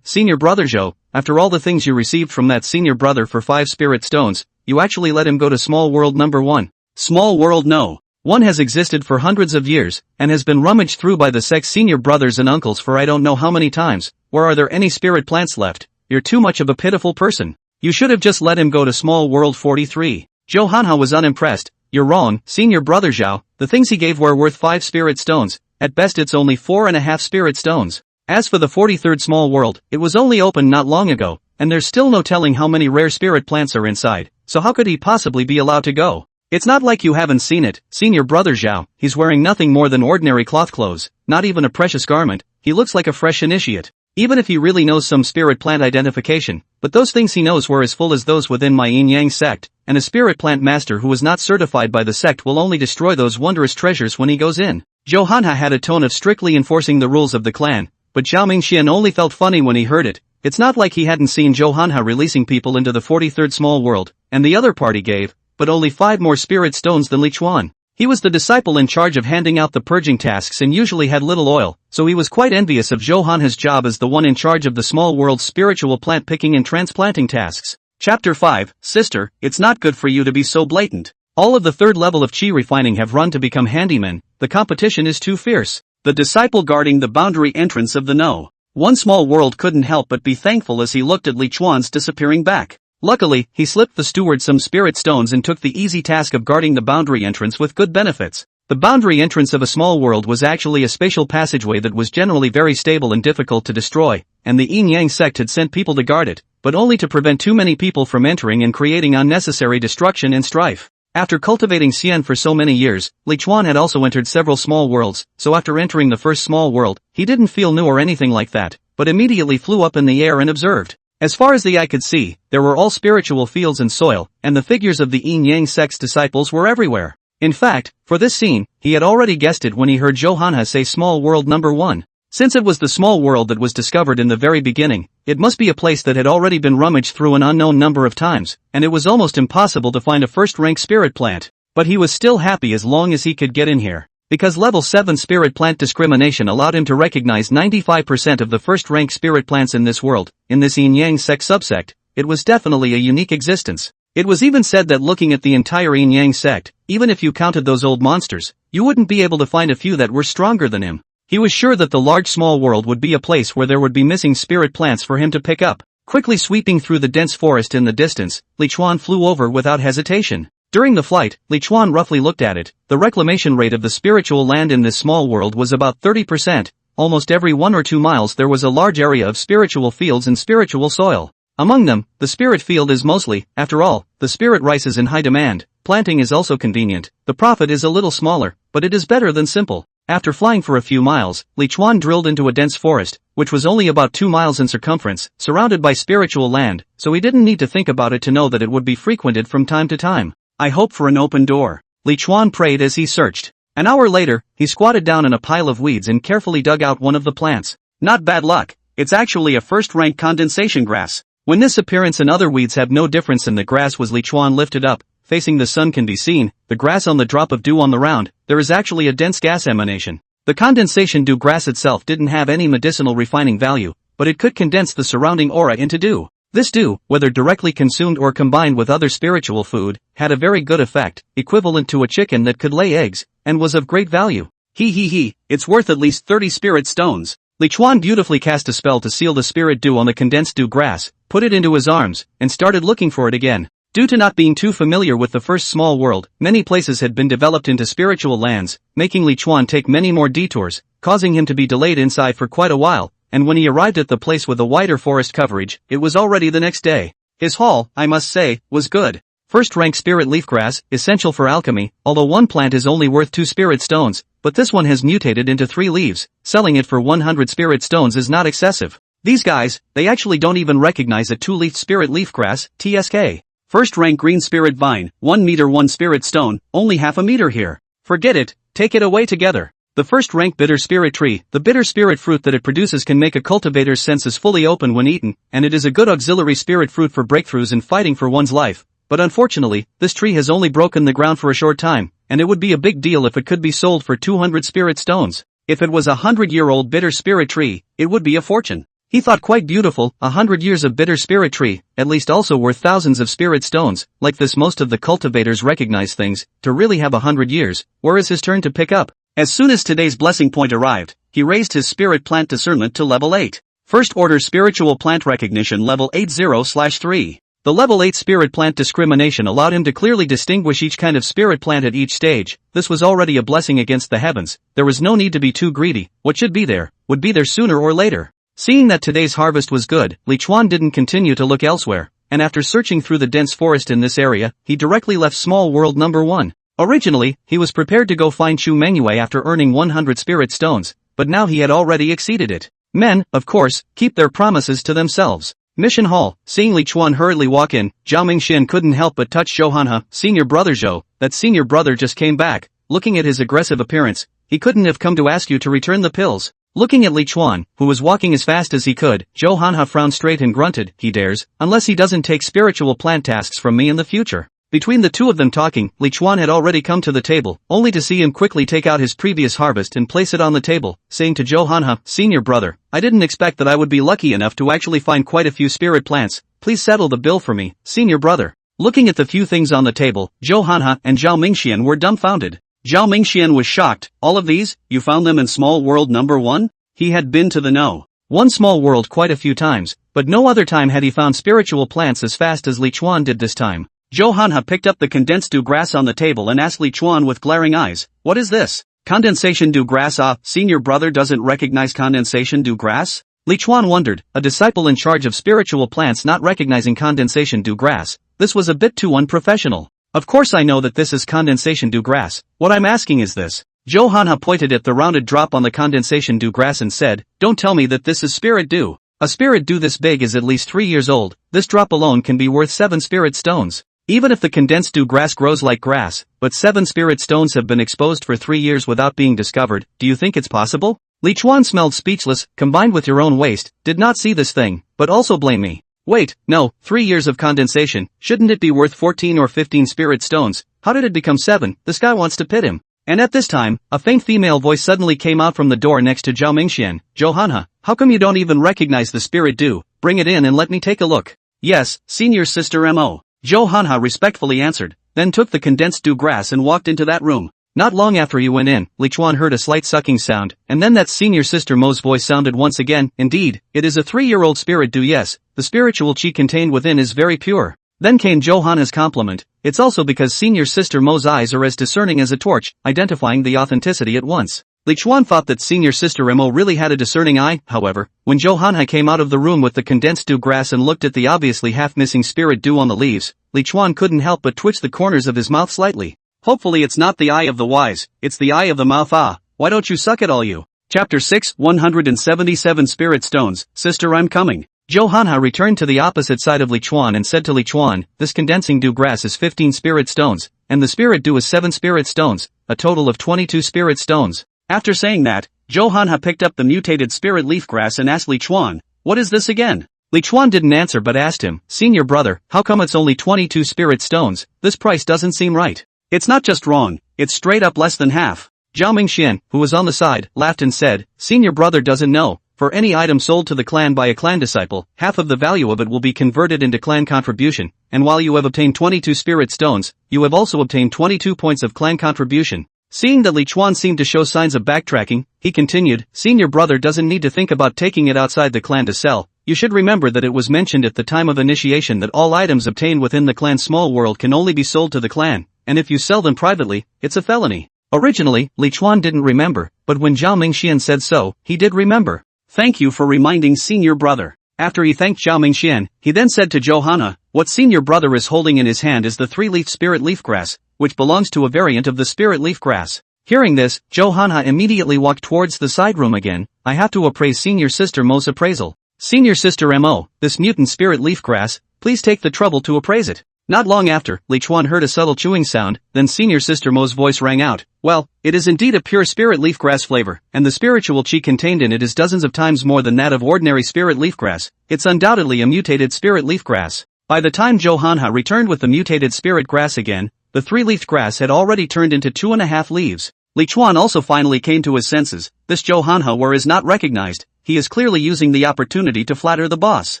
senior brother Zhou, after all the things you received from that senior brother for 5 spirit stones, you actually let him go to small world number 1. Small world no. One has existed for hundreds of years, and has been rummaged through by the sect's senior brothers and uncles for I don't know how many times. Where are there any spirit plants left? You're too much of a pitiful person. You should have just let him go to small world 43. Zhou Hanhe was unimpressed. You're wrong, senior brother Zhao, the things he gave were worth 5 spirit stones. At best it's only 4.5 spirit stones. As for the 43rd small world, it was only opened not long ago, and there's still no telling how many rare spirit plants are inside, so how could he possibly be allowed to go? It's not like you haven't seen it, senior brother Zhao. He's wearing nothing more than ordinary cloth clothes, not even a precious garment. He looks like a fresh initiate. Even if he really knows some spirit plant identification, but those things he knows were as full as those within my yin-yang sect, and a spirit plant master who was not certified by the sect will only destroy those wondrous treasures when he goes in. Zhou Hanhe had a tone of strictly enforcing the rules of the clan, but Zhao Mingxian only felt funny when he heard it. It's not like he hadn't seen Zhou Hanhe releasing people into the 43rd small world, and the other party gave, but only 5 more spirit stones than Li Chuan. He was the disciple in charge of handing out the purging tasks and usually had little oil, so he was quite envious of Zhou Hanhe's job as the one in charge of the small world's spiritual plant picking and transplanting tasks. Chapter 5, Sister, it's not good for you to be so blatant. All of the third level of chi refining have run to become handymen, the competition is too fierce. The disciple guarding the boundary entrance of the no. One small world couldn't help but be thankful as he looked at Li Chuan's disappearing back. Luckily, he slipped the steward some spirit stones and took the easy task of guarding the boundary entrance with good benefits. The boundary entrance of a small world was actually a spatial passageway that was generally very stable and difficult to destroy, and the Yin-Yang sect had sent people to guard it, but only to prevent too many people from entering and creating unnecessary destruction and strife. After cultivating Xian for so many years, Li Chuan had also entered several small worlds, so after entering the first small world, he didn't feel new or anything like that, but immediately flew up in the air and observed. As far as the eye could see, there were all spiritual fields and soil, and the figures of the Yin-Yang sect's disciples were everywhere. In fact, for this scene, he had already guessed it when he heard Zhou Hanhe say small world number 1. Since it was the small world that was discovered in the very beginning, it must be a place that had already been rummaged through an unknown number of times, and it was almost impossible to find a first-rank spirit plant. But he was still happy as long as he could get in here. Because level 7 spirit plant discrimination allowed him to recognize 95% of the first-rank spirit plants in this world, in this Yin-Yang sect subsect, it was definitely a unique existence. It was even said that looking at the entire Yin-Yang sect, even if you counted those old monsters, you wouldn't be able to find a few that were stronger than him. He was sure that the large small world would be a place where there would be missing spirit plants for him to pick up. Quickly sweeping through the dense forest in the distance, Li Chuan flew over without hesitation. During the flight, Li Chuan roughly looked at it. The reclamation rate of the spiritual land in this small world was about 30%. Almost every 1 or 2 miles there was a large area of spiritual fields and spiritual soil. Among them, the spirit field is mostly, after all, the spirit rice is in high demand. Planting is also convenient. The profit is a little smaller, but it is better than simple. After flying for a few miles, Li Chuan drilled into a dense forest, which was only about 2 miles in circumference, surrounded by spiritual land, so he didn't need to think about it to know that it would be frequented from time to time. I hope for an open door. Li Chuan prayed as he searched. An hour later, he squatted down in a pile of weeds and carefully dug out one of the plants. Not bad luck. It's actually a first-rank condensation grass. When this appearance and other weeds have no difference in the grass was Li Chuan lifted up, facing the sun can be seen, the grass on the drop of dew on the round, there is actually a dense gas emanation. The condensation dew grass itself didn't have any medicinal refining value, but it could condense the surrounding aura into dew. This dew, whether directly consumed or combined with other spiritual food, had a very good effect, equivalent to a chicken that could lay eggs, and was of great value. It's worth at least 30 spirit stones. Li Chuan beautifully cast a spell to seal the spirit dew on the condensed dew grass, put it into his arms, and started looking for it again. Due to not being too familiar with the first small world, many places had been developed into spiritual lands, making Li Chuan take many more detours, causing him to be delayed inside for quite a while, and when he arrived at the place with a wider forest coverage, it was already the next day. His haul, I must say, was good. First-rank spirit leafgrass, essential for alchemy, although one plant is only worth 2 spirit stones, but this one has mutated into 3 leaves, selling it for 100 spirit stones is not excessive. These guys, they actually don't even recognize a 2-leafed spirit leafgrass, TSK. First-rank green spirit vine, 1 meter 1 spirit stone, only half a meter here. Forget it, take it away together. The first-rank bitter spirit tree, the bitter spirit fruit that it produces can make a cultivator's senses fully open when eaten, and it is a good auxiliary spirit fruit for breakthroughs in fighting for one's life. But unfortunately, this tree has only broken the ground for a short time, and it would be a big deal if it could be sold for 200 spirit stones. If it was a 100-year-old bitter spirit tree, it would be a fortune. He thought quite beautiful, 100 years of bitter spirit tree, at least also worth thousands of spirit stones. Like this, most of the cultivators recognize things, to really have 100 years, where is his turn to pick up. As soon as today's blessing point arrived, he raised his spirit plant discernment to level 8. First order spiritual plant recognition level 80/3. The level 8 spirit plant discrimination allowed him to clearly distinguish each kind of spirit plant at each stage. This was already a blessing against the heavens. There was no need to be too greedy. What should be there, would be there sooner or later. Seeing that today's harvest was good, Li Chuan didn't continue to look elsewhere, and after searching through the dense forest in this area, he directly left small world number 1. Originally, he was prepared to go find Chu Mengyou after earning 100 spirit stones, but now he had already exceeded it. Men, of course, keep their promises to themselves. Mission Hall. Seeing Li Chuan hurriedly walk in, Zhao Mingxian couldn't help but touch Zhou Hanhe. Senior brother Zhou, that senior brother just came back. Looking at his aggressive appearance, he couldn't have come to ask you to return the pills. Looking at Li Chuan, who was walking as fast as he could, Zhou Hanhe frowned straight and grunted, he dares, unless he doesn't take spiritual plant tasks from me in the future. Between the two of them talking, Li Chuan had already come to the table, only to see him quickly take out his previous harvest and place it on the table, saying to Zhou Hanhe, "Senior brother, I didn't expect that I would be lucky enough to actually find quite a few spirit plants. Please settle the bill for me, senior brother." Looking at the few things on the table, Zhou Hanhe and Zhao Mingxian were dumbfounded. Zhao Mingxian was shocked. "All of these? You found them in Small World number 1? He had been to the One Small World quite a few times, but no other time had he found spiritual plants as fast as Li Chuan did this time. Zhou Hanhe picked up the condensed dew grass on the table and asked Li Chuan with glaring eyes, "What is this?" "Condensation dew grass." "Ah, senior brother doesn't recognize condensation dew grass?" Li Chuan wondered, a disciple in charge of spiritual plants not recognizing condensation dew grass. This was a bit too unprofessional. "Of course I know that this is condensation dew grass. What I'm asking is this." Zhou Hanhe pointed at the rounded drop on the condensation dew grass and said, "Don't tell me that this is spirit dew. A spirit dew this big is at least 3 years old. This drop alone can be worth 7 spirit stones. Even if the condensed dew grass grows like grass, but 7 spirit stones have been exposed for 3 years without being discovered, do you think it's possible?" Li Chuan smelled speechless. "Combined with your own waste, did not see this thing, but also blame me." "Wait, no, 3 years of condensation, shouldn't it be worth 14 or 15 spirit stones? How did it become 7? This guy wants to pit him." And at this time, a faint female voice suddenly came out from the door next to Zhao Mingxian. "Zhou Hanhe, how come you don't even recognize the spirit dew? Bring it in and let me take a look." "Yes, senior sister Mo." Zhou Hanhe respectfully answered, then took the condensed dew grass and walked into that room. Not long after he went in, Li Chuan heard a slight sucking sound, and then that senior sister Mo's voice sounded once again. "Indeed, it is a 3-year-old spirit dew. Yes, the spiritual chi contained within is very pure." Then came Zhou Hanhe's compliment. "It's also because senior sister Mo's eyes are as discerning as a torch, identifying the authenticity at once." Li Chuan thought that senior sister Mo really had a discerning eye. However, when Zhou Hanhe came out of the room with the condensed dew grass and looked at the obviously half-missing spirit dew on the leaves, Li Chuan couldn't help but twitch the corners of his mouth slightly. "Hopefully it's not the eye of the wise, it's the eye of the mouth. Ah, why don't you suck it all, you?" Chapter 6, 177 Spirit Stones. "Sister, I'm coming." Zhou Hanhe returned to the opposite side of Li Chuan and said to Li Chuan, "This condensing dew grass is 15 spirit stones, and the spirit dew is 7 spirit stones, a total of 22 spirit stones." After saying that, Zhou Hanhe picked up the mutated spirit leaf grass and asked Li Chuan, "What is this again?" Li Chuan didn't answer but asked him, "Senior brother, how come it's only 22 spirit stones? This price doesn't seem right." "It's not just wrong, it's straight up less than half." Zhao Mingxian, who was on the side, laughed and said, "Senior brother doesn't know. For any item sold to the clan by a clan disciple, half of the value of it will be converted into clan contribution, and while you have obtained 22 spirit stones, you have also obtained 22 points of clan contribution." Seeing that Li Chuan seemed to show signs of backtracking, he continued, "Senior brother doesn't need to think about taking it outside the clan to sell. You should remember that it was mentioned at the time of initiation that all items obtained within the clan's small world can only be sold to the clan, and if you sell them privately, it's a felony." Originally, Li Chuan didn't remember, but when Zhao Mingxian said so, he did remember. "Thank you for reminding senior brother." After he thanked Zhao Mingxian, he then said to Zhou Hanhe, "What senior brother is holding in his hand is the 3-leaf spirit leaf grass, which belongs to a variant of the spirit leaf grass." Hearing this, Zhou Hanhe immediately walked towards the side room again. "I have to appraise senior sister Mo's appraisal. Senior sister Mo, this mutant spirit leaf grass, please take the trouble to appraise it." Not long after, Li Chuan heard a subtle chewing sound, then senior sister Mo's voice rang out, "Well, it is indeed a pure spirit leaf grass flavor, and the spiritual chi contained in it is dozens of times more than that of ordinary spirit leaf grass. It's undoubtedly a mutated spirit leaf grass." By the time Zhou Hanhe returned with the mutated spirit grass again, the 3-leafed grass had already turned into 2.5 leaves. Li Chuan also finally came to his senses. This Zhou Hanhe is not recognized. He is clearly using the opportunity to flatter the boss.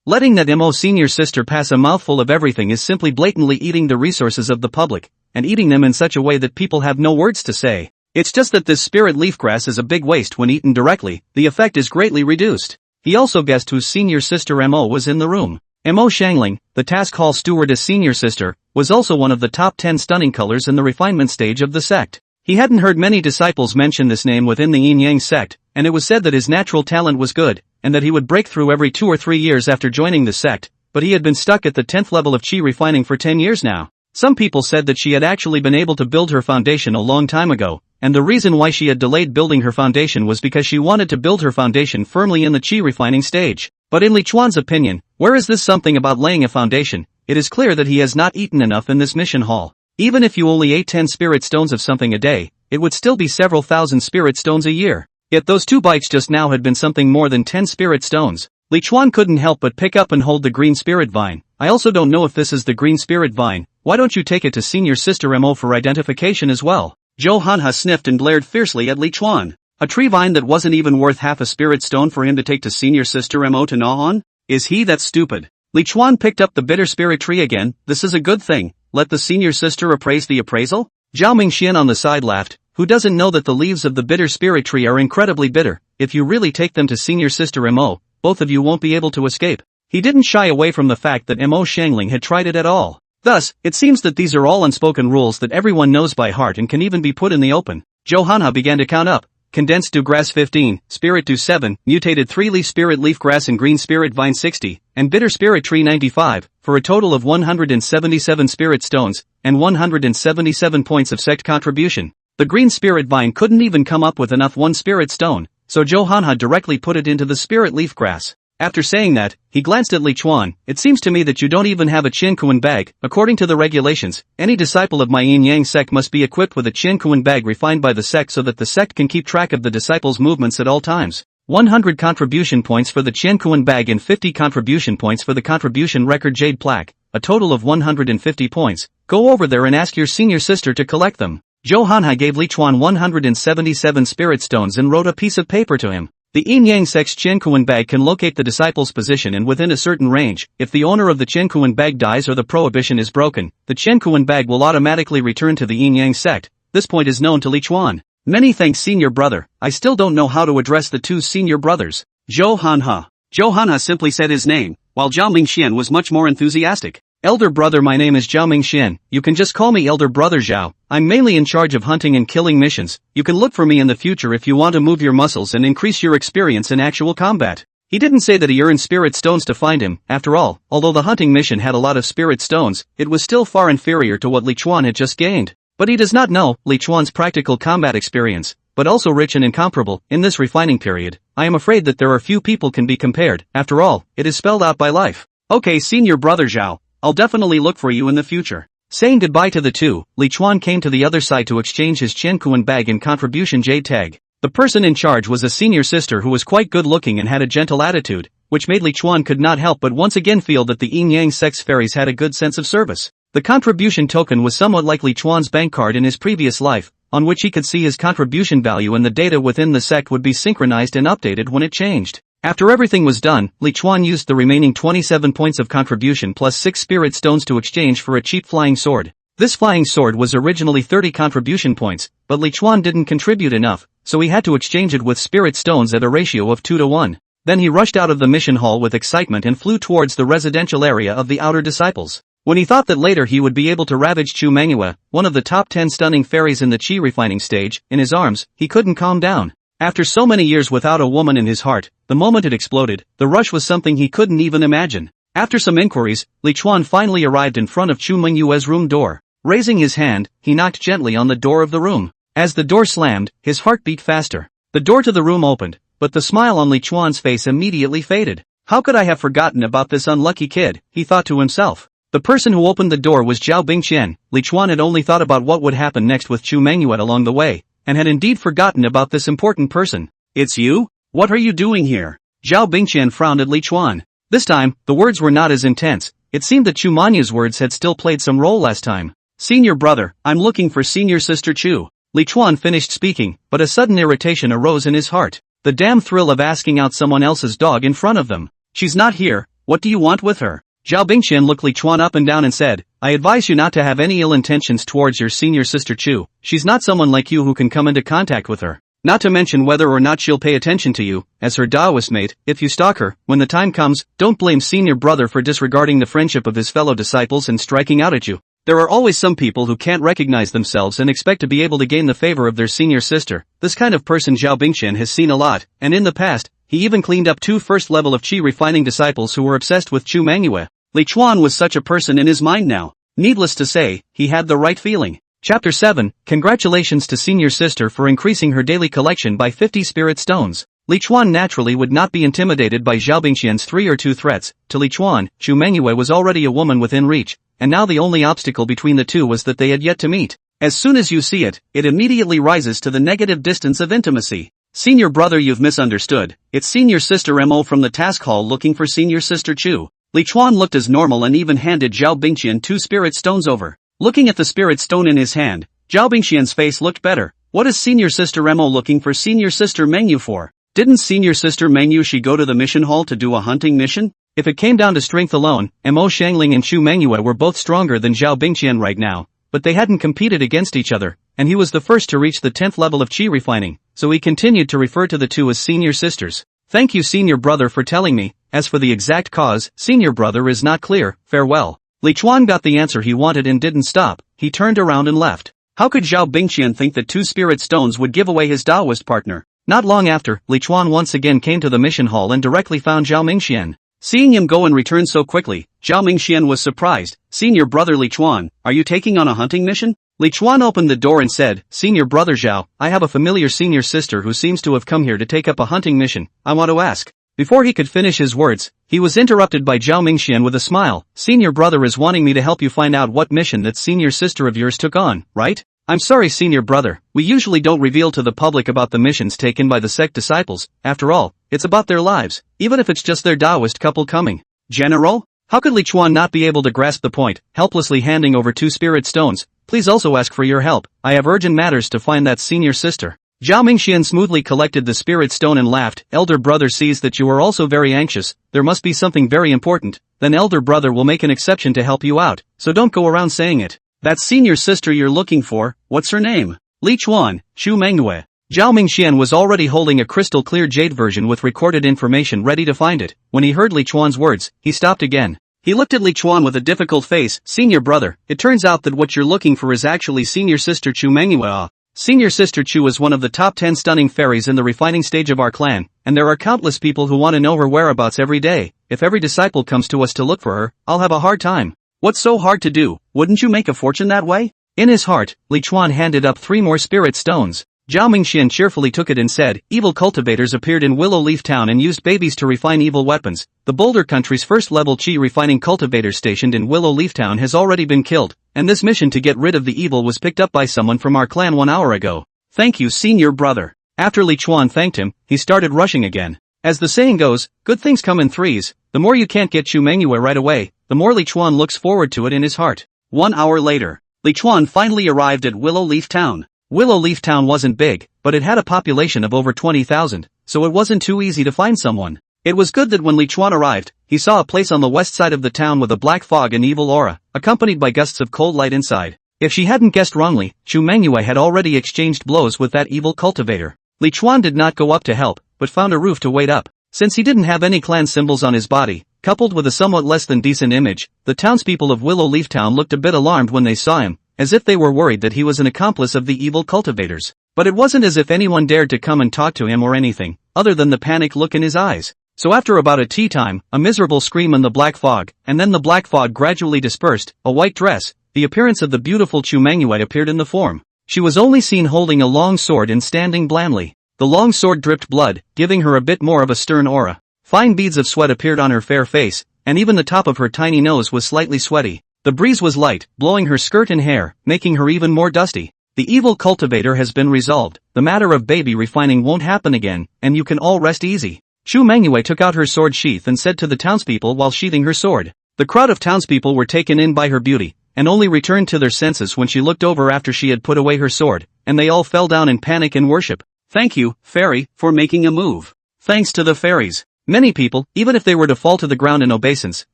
Letting that Mo senior sister pass a mouthful of everything is simply blatantly eating the resources of the public, and eating them in such a way that people have no words to say. It's just that this spirit leaf grass is a big waste when eaten directly, the effect is greatly reduced. He also guessed whose senior sister Mo was in the room. Mo Xiangling, the task hall stewardess senior sister, was also one of the top 10 stunning colors in the refinement stage of the sect. He hadn't heard many disciples mention this name within the Yin-Yang sect, and it was said that his natural talent was good, and that he would break through every 2 or 3 years after joining the sect, but he had been stuck at the 10th level of chi refining for 10 years now. Some people said that she had actually been able to build her foundation a long time ago, and the reason why she had delayed building her foundation was because she wanted to build her foundation firmly in the chi refining stage. But in Li Chuan's opinion, where is this something about laying a foundation? It is clear that he has not eaten enough in this mission hall. Even if you only ate 10 spirit stones of something a day, it would still be several thousand spirit stones a year. Yet those 2 bites just now had been something more than 10 spirit stones. Li Chuan couldn't help but pick up and hold the green spirit vine, I also don't know if this is the green spirit vine. Why don't you take it to senior sister Mo for identification as well? Zhou Hanhe sniffed and glared fiercely at Li Chuan. A tree vine that wasn't even worth half a spirit stone for him to take to senior sister Mo to gnaw on? Is he that stupid? Li Chuan picked up the bitter spirit tree again. This is a good thing. Let the senior sister appraise the appraisal? Zhao Mingxian on the side laughed. Who doesn't know that the leaves of the bitter spirit tree are incredibly bitter? If you really take them to senior sister Mo, both of you won't be able to escape. He didn't shy away from the fact that Mo Xiangling had tried it at all. Thus, it seems that these are all unspoken rules that everyone knows by heart and can even be put in the open. Zhou Hanhe began to count up. Condensed dew grass 15, spirit dew 7, mutated 3-leaf spirit leaf grass and green spirit vine 60, and bitter spirit tree 95, for a total of 177 spirit stones, and 177 points of sect contribution. The green spirit vine couldn't even come up with enough 1 spirit stone, so Zhou Hanhe directly put it into the spirit leaf grass. After saying that, he glanced at Li Chuan. It seems to me that you don't even have a Qiankuan bag. According to the regulations, any disciple of my yin-yang sect must be equipped with a Qiankuan bag refined by the sect so that the sect can keep track of the disciple's movements at all times. 100 contribution points for the Qiankuan bag and 50 contribution points for the contribution record jade plaque, a total of 150 points. Go over there and ask your senior sister to collect them. Zhou Hanhe gave Li Chuan 177 spirit stones and wrote a piece of paper to him. The yin-yang sect's Qiankuan bag can locate the disciple's position and within a certain range. If the owner of the Qiankuan bag dies or the prohibition is broken, the Qiankuan bag will automatically return to the yin-yang sect. This point is known to Li Chuan. Many thanks senior brother. I still don't know how to address the two senior brothers. Zhou Hanhe. Zhou Hanhe simply said his name, while Zhao Mingxian was much more enthusiastic. Elder brother, my name is Zhao Mingxian. You can just call me Elder Brother Zhao. I'm mainly in charge of hunting and killing missions. You can look for me in the future if you want to move your muscles and increase your experience in actual combat. He didn't say that he earned spirit stones to find him. After all, although the hunting mission had a lot of spirit stones, it was still far inferior to what Li Chuan had just gained. But he does not know Li Chuan's practical combat experience, but also rich and incomparable. In this refining period, I am afraid that there are few people can be compared. After all, it is spelled out by life. Okay, senior brother Zhao. I'll definitely look for you in the future. Saying goodbye to the two, Li Chuan came to the other side to exchange his Qiankuan bag and contribution jade tag. The person in charge was a senior sister who was quite good looking and had a gentle attitude, which made Li Chuan could not help but once again feel that the yin-yang sect's fairies had a good sense of service. The contribution token was somewhat like Li Chuan's bank card in his previous life, on which he could see his contribution value and the data within the sect would be synchronized and updated when it changed. After everything was done, Li Chuan used the remaining 27 points of contribution plus 6 spirit stones to exchange for a cheap flying sword. This flying sword was originally 30 contribution points, but Li Chuan didn't contribute enough, so he had to exchange it with spirit stones at a ratio of 2 to 1. Then he rushed out of the mission hall with excitement and flew towards the residential area of the outer disciples. When he thought that later he would be able to ravage Chu Mengyou, one of the top 10 stunning fairies in the chi refining stage, in his arms, he couldn't calm down. After so many years without a woman in his heart, the moment it exploded, the rush was something he couldn't even imagine. After some inquiries, Li Chuan finally arrived in front of Chu Mengyou's room door. Raising his hand, he knocked gently on the door of the room. As the door slammed, his heart beat faster. The door to the room opened, but the smile on Li Chuan's face immediately faded. How could I have forgotten about this unlucky kid, he thought to himself. The person who opened the door was Zhao Bingqian. Li Chuan had only thought about what would happen next with Chu Mengyou along the way, and had indeed forgotten about this important person. It's you? What are you doing here? Zhao Bingqian frowned at Li Chuan. This time, the words were not as intense. It seemed that Chu Menyou's words had still played some role last time. Senior brother, I'm looking for senior sister Chu. Li Chuan finished speaking, but a sudden irritation arose in his heart. The damn thrill of asking out someone else's dog in front of them. She's not here, what do you want with her? Zhao Bingqian looked Li Chuan up and down and said, I advise you not to have any ill intentions towards your senior sister Chu. She's not someone like you who can come into contact with her. Not to mention whether or not she'll pay attention to you, as her Taoist mate. If you stalk her, when the time comes, don't blame senior brother for disregarding the friendship of his fellow disciples and striking out at you. There are always some people who can't recognize themselves and expect to be able to gain the favor of their senior sister. This kind of person Zhao Bingqian has seen a lot, and in the past, he even cleaned up 2 first-level of chi refining disciples who were obsessed with Chu Mengyou. Li Chuan was such a person in his mind now. Needless to say, he had the right feeling. Chapter 7, Congratulations to senior sister for increasing her daily collection by 50 spirit stones. Li Chuan naturally would not be intimidated by Zhao Bingqian's 3 or 2 threats. To Li Chuan, Chu Mengyou was already a woman within reach, and now the only obstacle between the two was that they had yet to meet. As soon as you see it, it immediately rises to the negative distance of intimacy. Senior brother, you've misunderstood. It's senior sister Mo from the task hall looking for senior sister Chu. Li Chuan looked as normal and even handed Zhao Bingqian 2 spirit stones over. Looking at the spirit stone in his hand, Zhao Bingqian's face looked better. What is senior sister Mo looking for senior sister Mengyou for? Didn't senior sister Mengyou she go to the mission hall to do a hunting mission? If it came down to strength alone, Mo Xiangling and Chu Mengyou were both stronger than Zhao Bingqian right now, but they hadn't competed against each other, and he was the first to reach the 10th level of qi refining, so he continued to refer to the two as senior sisters. Thank you senior brother for telling me. As for the exact cause, senior brother is not clear, farewell. Li Chuan got the answer he wanted and didn't stop, he turned around and left. How could Zhao Bingqian think that 2 spirit stones would give away his Taoist partner? Not long after, Li Chuan once again came to the mission hall and directly found Zhao Mingxian. Seeing him go and return so quickly, Zhao Mingxian was surprised. Senior brother Li Chuan, are you taking on a hunting mission? Li Chuan opened the door and said, Senior brother Zhao, I have a familiar senior sister who seems to have come here to take up a hunting mission, I want to ask. Before he could finish his words, he was interrupted by Zhao Mingxian with a smile. Senior brother is wanting me to help you find out what mission that senior sister of yours took on, right? I'm sorry senior brother, we usually don't reveal to the public about the missions taken by the sect disciples, after all, it's about their lives, even if it's just their Taoist couple coming. General? How could Li Chuan not be able to grasp the point, helplessly handing over 2 spirit stones? Please also ask for your help, I have urgent matters to find that senior sister. Zhao Mingxian smoothly collected the spirit stone and laughed. Elder brother sees that you are also very anxious, there must be something very important, then elder brother will make an exception to help you out, so don't go around saying it. That senior sister you're looking for, what's her name? Li Chuan, Chu Mengyou. Zhao Mingxian was already holding a crystal clear jade version with recorded information ready to find it. When he heard Li Chuan's words, he stopped again. He looked at Li Chuan with a difficult face. Senior brother, it turns out that what you're looking for is actually senior sister Chu Mengyou. Senior sister Chu is one of the top 10 stunning fairies in the refining stage of our clan, and there are countless people who want to know her whereabouts every day. If every disciple comes to us to look for her, I'll have a hard time. What's so hard to do? Wouldn't you make a fortune that way? In his heart, Li Chuan handed up 3 more spirit stones. Zhao Mingxian cheerfully took it and said, evil cultivators appeared in Willow Leaf Town and used babies to refine evil weapons. The Boulder country's first level qi refining cultivator stationed in Willow Leaf Town has already been killed, and this mission to get rid of the evil was picked up by someone from our clan 1 hour ago. Thank you senior brother. After Li Chuan thanked him, he started rushing again. As the saying goes, good things come in threes. The more you can't get Chu Mengyou right away, the more Li Chuan looks forward to it in his heart. 1 hour later, Li Chuan finally arrived at Willow Leaf Town. Willow Leaf Town wasn't big, but it had a population of over 20,000, so it wasn't too easy to find someone. It was good that when Li Chuan arrived, he saw a place on the west side of the town with a black fog and evil aura, accompanied by gusts of cold light inside. If she hadn't guessed wrongly, Chu Mengyou had already exchanged blows with that evil cultivator. Li Chuan did not go up to help, but found a roof to wait up. Since he didn't have any clan symbols on his body, coupled with a somewhat less than decent image, the townspeople of Willow Leaf Town looked a bit alarmed when they saw him, as if they were worried that he was an accomplice of the evil cultivators. But it wasn't as if anyone dared to come and talk to him or anything, other than the panicked look in his eyes. So after about a tea time, a miserable scream in the black fog, and then the black fog gradually dispersed, a white dress, the appearance of the beautiful Chu Mengyou appeared in the form. She was only seen holding a long sword and standing blandly. The long sword dripped blood, giving her a bit more of a stern aura. Fine beads of sweat appeared on her fair face, and even the top of her tiny nose was slightly sweaty. The breeze was light, blowing her skirt and hair, making her even more dusty. The evil cultivator has been resolved, the matter of baby refining won't happen again, and you can all rest easy. Chu Mengyou took out her sword sheath and said to the townspeople while sheathing her sword. The crowd of townspeople were taken in by her beauty, and only returned to their senses when she looked over after she had put away her sword, and they all fell down in panic and worship. Thank you, fairy, for making a move. Thanks to the fairies. Many people, even if they were to fall to the ground in obeisance,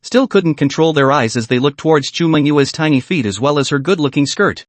still couldn't control their eyes as they looked towards Chu Mengyou's tiny feet as well as her good-looking skirt.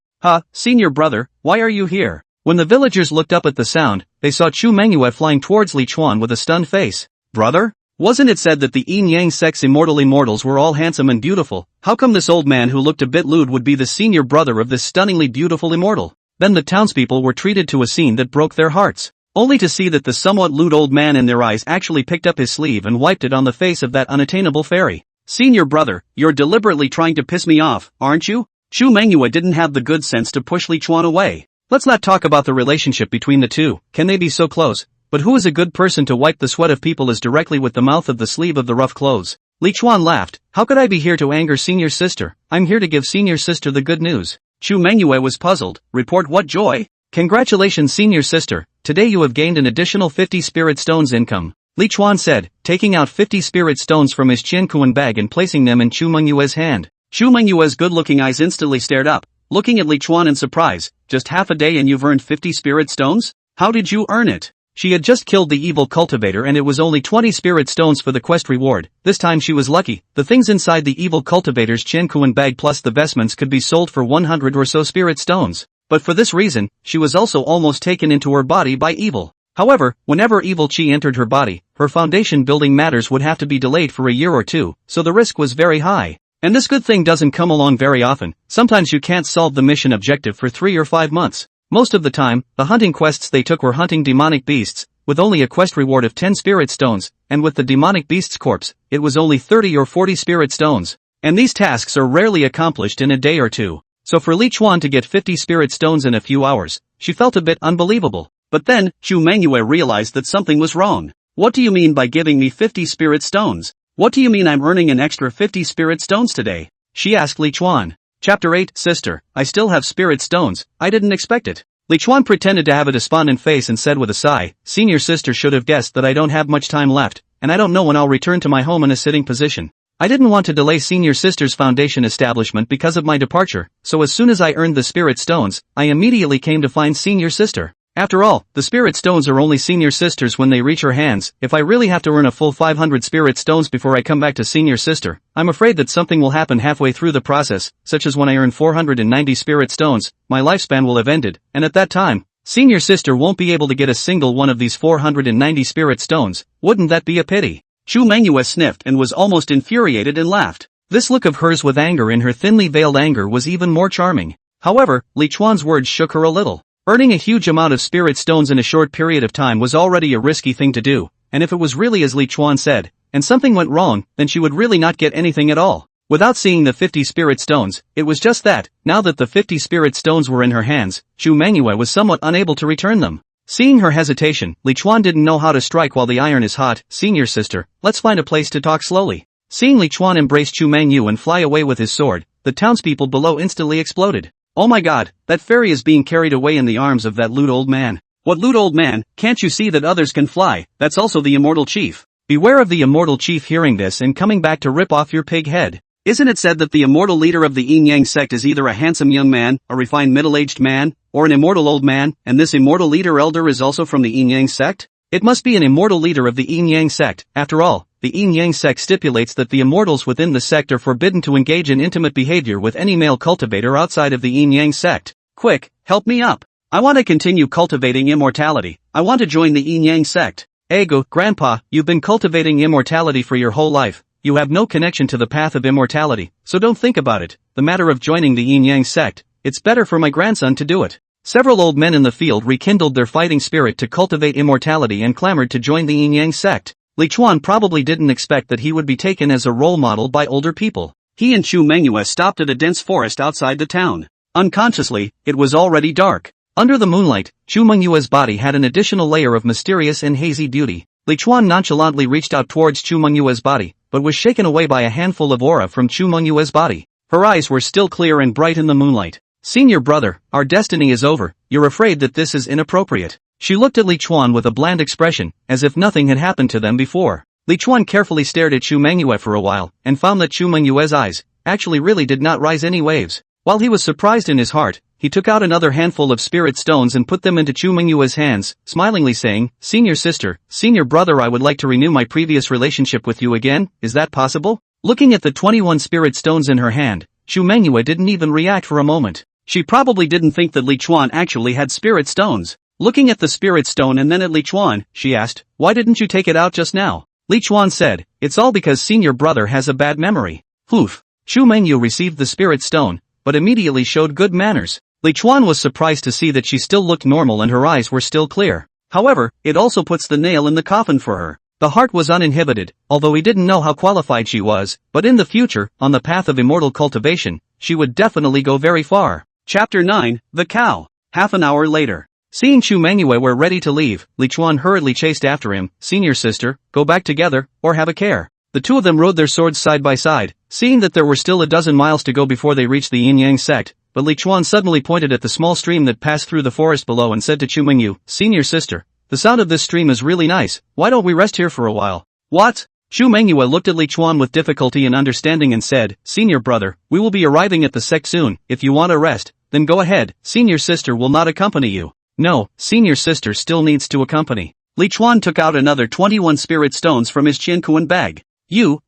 Senior brother, why are you here? When the villagers looked up at the sound, they saw Chu Mengyou flying towards Li Chuan with a stunned face. Brother? Wasn't it said that the yin-yang sect's immortals were all handsome and beautiful? How come this old man who looked a bit lewd would be the senior brother of this stunningly beautiful immortal? Then the townspeople were treated to a scene that broke their hearts, only to see that the somewhat lewd old man in their eyes actually picked up his sleeve and wiped it on the face of that unattainable fairy. Senior brother, you're deliberately trying to piss me off, aren't you? Chu Mengyou didn't have the good sense to push Li Chuan away. Let's not talk about the relationship between the two, can they be so close? But who is a good person to wipe the sweat of people as directly with the mouth of the sleeve of the rough clothes? Li Chuan laughed. How could I be here to anger senior sister? I'm here to give senior sister the good news. Chu Mengyou was puzzled. Report what joy? Congratulations senior sister, today you have gained an additional 50 spirit stones income. Li Chuan said, taking out 50 spirit stones from his Qiankuan bag and placing them in Chu Mengyou's hand. Chu Mengyou's good-looking eyes instantly stared up, looking at Li Chuan in surprise. Just half a day and you've earned 50 spirit stones? How did you earn it? She had just killed the evil cultivator and it was only 20 spirit stones for the quest reward. This time she was lucky. The things inside the evil cultivator's Qiankuan bag plus the vestments could be sold for 100 or so spirit stones. But for this reason, she was also almost taken into her body by evil. However, whenever evil chi entered her body, her foundation building matters would have to be delayed for a year or two, so the risk was very high. And this good thing doesn't come along very often. Sometimes you can't solve the mission objective for 3 or 5 months. Most of the time, the hunting quests they took were hunting demonic beasts, with only a quest reward of 10 spirit stones, and with the demonic beast's corpse, it was only 30 or 40 spirit stones. And these tasks are rarely accomplished in a day or two. So for Li Chuan to get 50 spirit stones in a few hours, she felt a bit unbelievable. But then, Chu Mengyou realized that something was wrong. What do you mean by giving me 50 spirit stones? What do you mean I'm earning an extra 50 spirit stones today? She asked Li Chuan. Chapter 8, Sister, I still have spirit stones, I didn't expect it. Li Chuan pretended to have a despondent face and said with a sigh, Senior sister should have guessed that I don't have much time left, and I don't know when I'll return to my home in a sitting position. I didn't want to delay senior sister's foundation establishment because of my departure, so as soon as I earned the spirit stones, I immediately came to find senior sister. After all, the spirit stones are only senior sister's when they reach her hands. If I really have to earn a full 500 spirit stones before I come back to senior sister, I'm afraid that something will happen halfway through the process, such as when I earn 490 spirit stones, my lifespan will have ended, and at that time, senior sister won't be able to get a single one of these 490 spirit stones. Wouldn't that be a pity? Chu Mengyou sniffed and was almost infuriated and laughed. This look of hers with anger in her thinly veiled anger was even more charming. However, Li Chuan's words shook her a little. Earning a huge amount of spirit stones in a short period of time was already a risky thing to do, and if it was really as Li Chuan said, and something went wrong, then she would really not get anything at all. Without seeing the 50 spirit stones, it was just that, now that the 50 spirit stones were in her hands, Chu Mengyou was somewhat unable to return them. Seeing her hesitation, Li Chuan didn't know how to strike while the iron is hot. Senior sister, let's find a place to talk slowly. Seeing Li Chuan embrace Chu Mengyou and fly away with his sword, the townspeople below instantly exploded. Oh my god, that fairy is being carried away in the arms of that lewd old man. What lewd old man? Can't you see that others can fly? That's also the immortal chief. Beware of the immortal chief hearing this and coming back to rip off your pig head. Isn't it said that the immortal leader of the Yin Yang sect is either a handsome young man, a refined middle-aged man, or an immortal old man, and this immortal leader elder is also from the Yin Yang sect? It must be an immortal leader of the Yin Yang sect. After all, the Yin Yang sect stipulates that the immortals within the sect are forbidden to engage in intimate behavior with any male cultivator outside of the Yin Yang sect. Quick, help me up. I want to continue cultivating immortality. I want to join the Yin Yang sect. Ego, Grandpa, you've been cultivating immortality for your whole life. You have no connection to the path of immortality, so don't think about it. The matter of joining the Yin Yang sect, it's better for my grandson to do it. Several old men in the field rekindled their fighting spirit to cultivate immortality and clamored to join the Yin Yang sect. Li Chuan probably didn't expect that he would be taken as a role model by older people. He and Chu Mengyou stopped at a dense forest outside the town. Unconsciously, it was already dark. Under the moonlight, Chu Mengyou's body had an additional layer of mysterious and hazy beauty. Li Chuan nonchalantly reached out towards Chu Mengyou's body, but was shaken away by a handful of aura from Chu Mengyou's body. Her eyes were still clear and bright in the moonlight. Senior brother, our destiny is over. You're afraid that this is inappropriate. She looked at Li Chuan with a bland expression, as if nothing had happened to them before. Li Chuan carefully stared at Chu Mengyou for a while, and found that Chu Mengyou's eyes actually really did not rise any waves. While he was surprised in his heart, he took out another handful of spirit stones and put them into Chu Mengyou's hands, smilingly saying, Senior sister, senior brother, I would like to renew my previous relationship with you again. Is that possible? Looking at the 21 spirit stones in her hand, Chu Mengyou didn't even react for a moment. She probably didn't think that Li Chuan actually had spirit stones. Looking at the spirit stone and then at Li Chuan, she asked, why didn't you take it out just now? Li Chuan said, it's all because senior brother has a bad memory. Oof. Chu Mengyou received the spirit stone, but immediately showed good manners. Li Chuan was surprised to see that she still looked normal and her eyes were still clear. However, it also puts the nail in the coffin for her. The heart was uninhibited, although he didn't know how qualified she was, but in the future, on the path of immortal cultivation, she would definitely go very far. Chapter 9, The Cow. Half an hour later. Seeing Chu Mengyou were ready to leave, Li Chuan hurriedly chased after him. Senior sister, go back together, or have a care. The two of them rode their swords side by side, seeing that there were still a dozen miles to go before they reached the Yin Yang sect, but Li Chuan suddenly pointed at the small stream that passed through the forest below and said to Chu Mengyou, Senior sister, the sound of this stream is really nice, why don't we rest here for a while? What? Chu Mengyou looked at Li Chuan with difficulty in understanding and said, Senior brother, we will be arriving at the sect soon, if you want a rest, then go ahead, senior sister will not accompany you. No, senior sister still needs to accompany. Li Chuan took out another 21 spirit stones from his Qiankuan bag.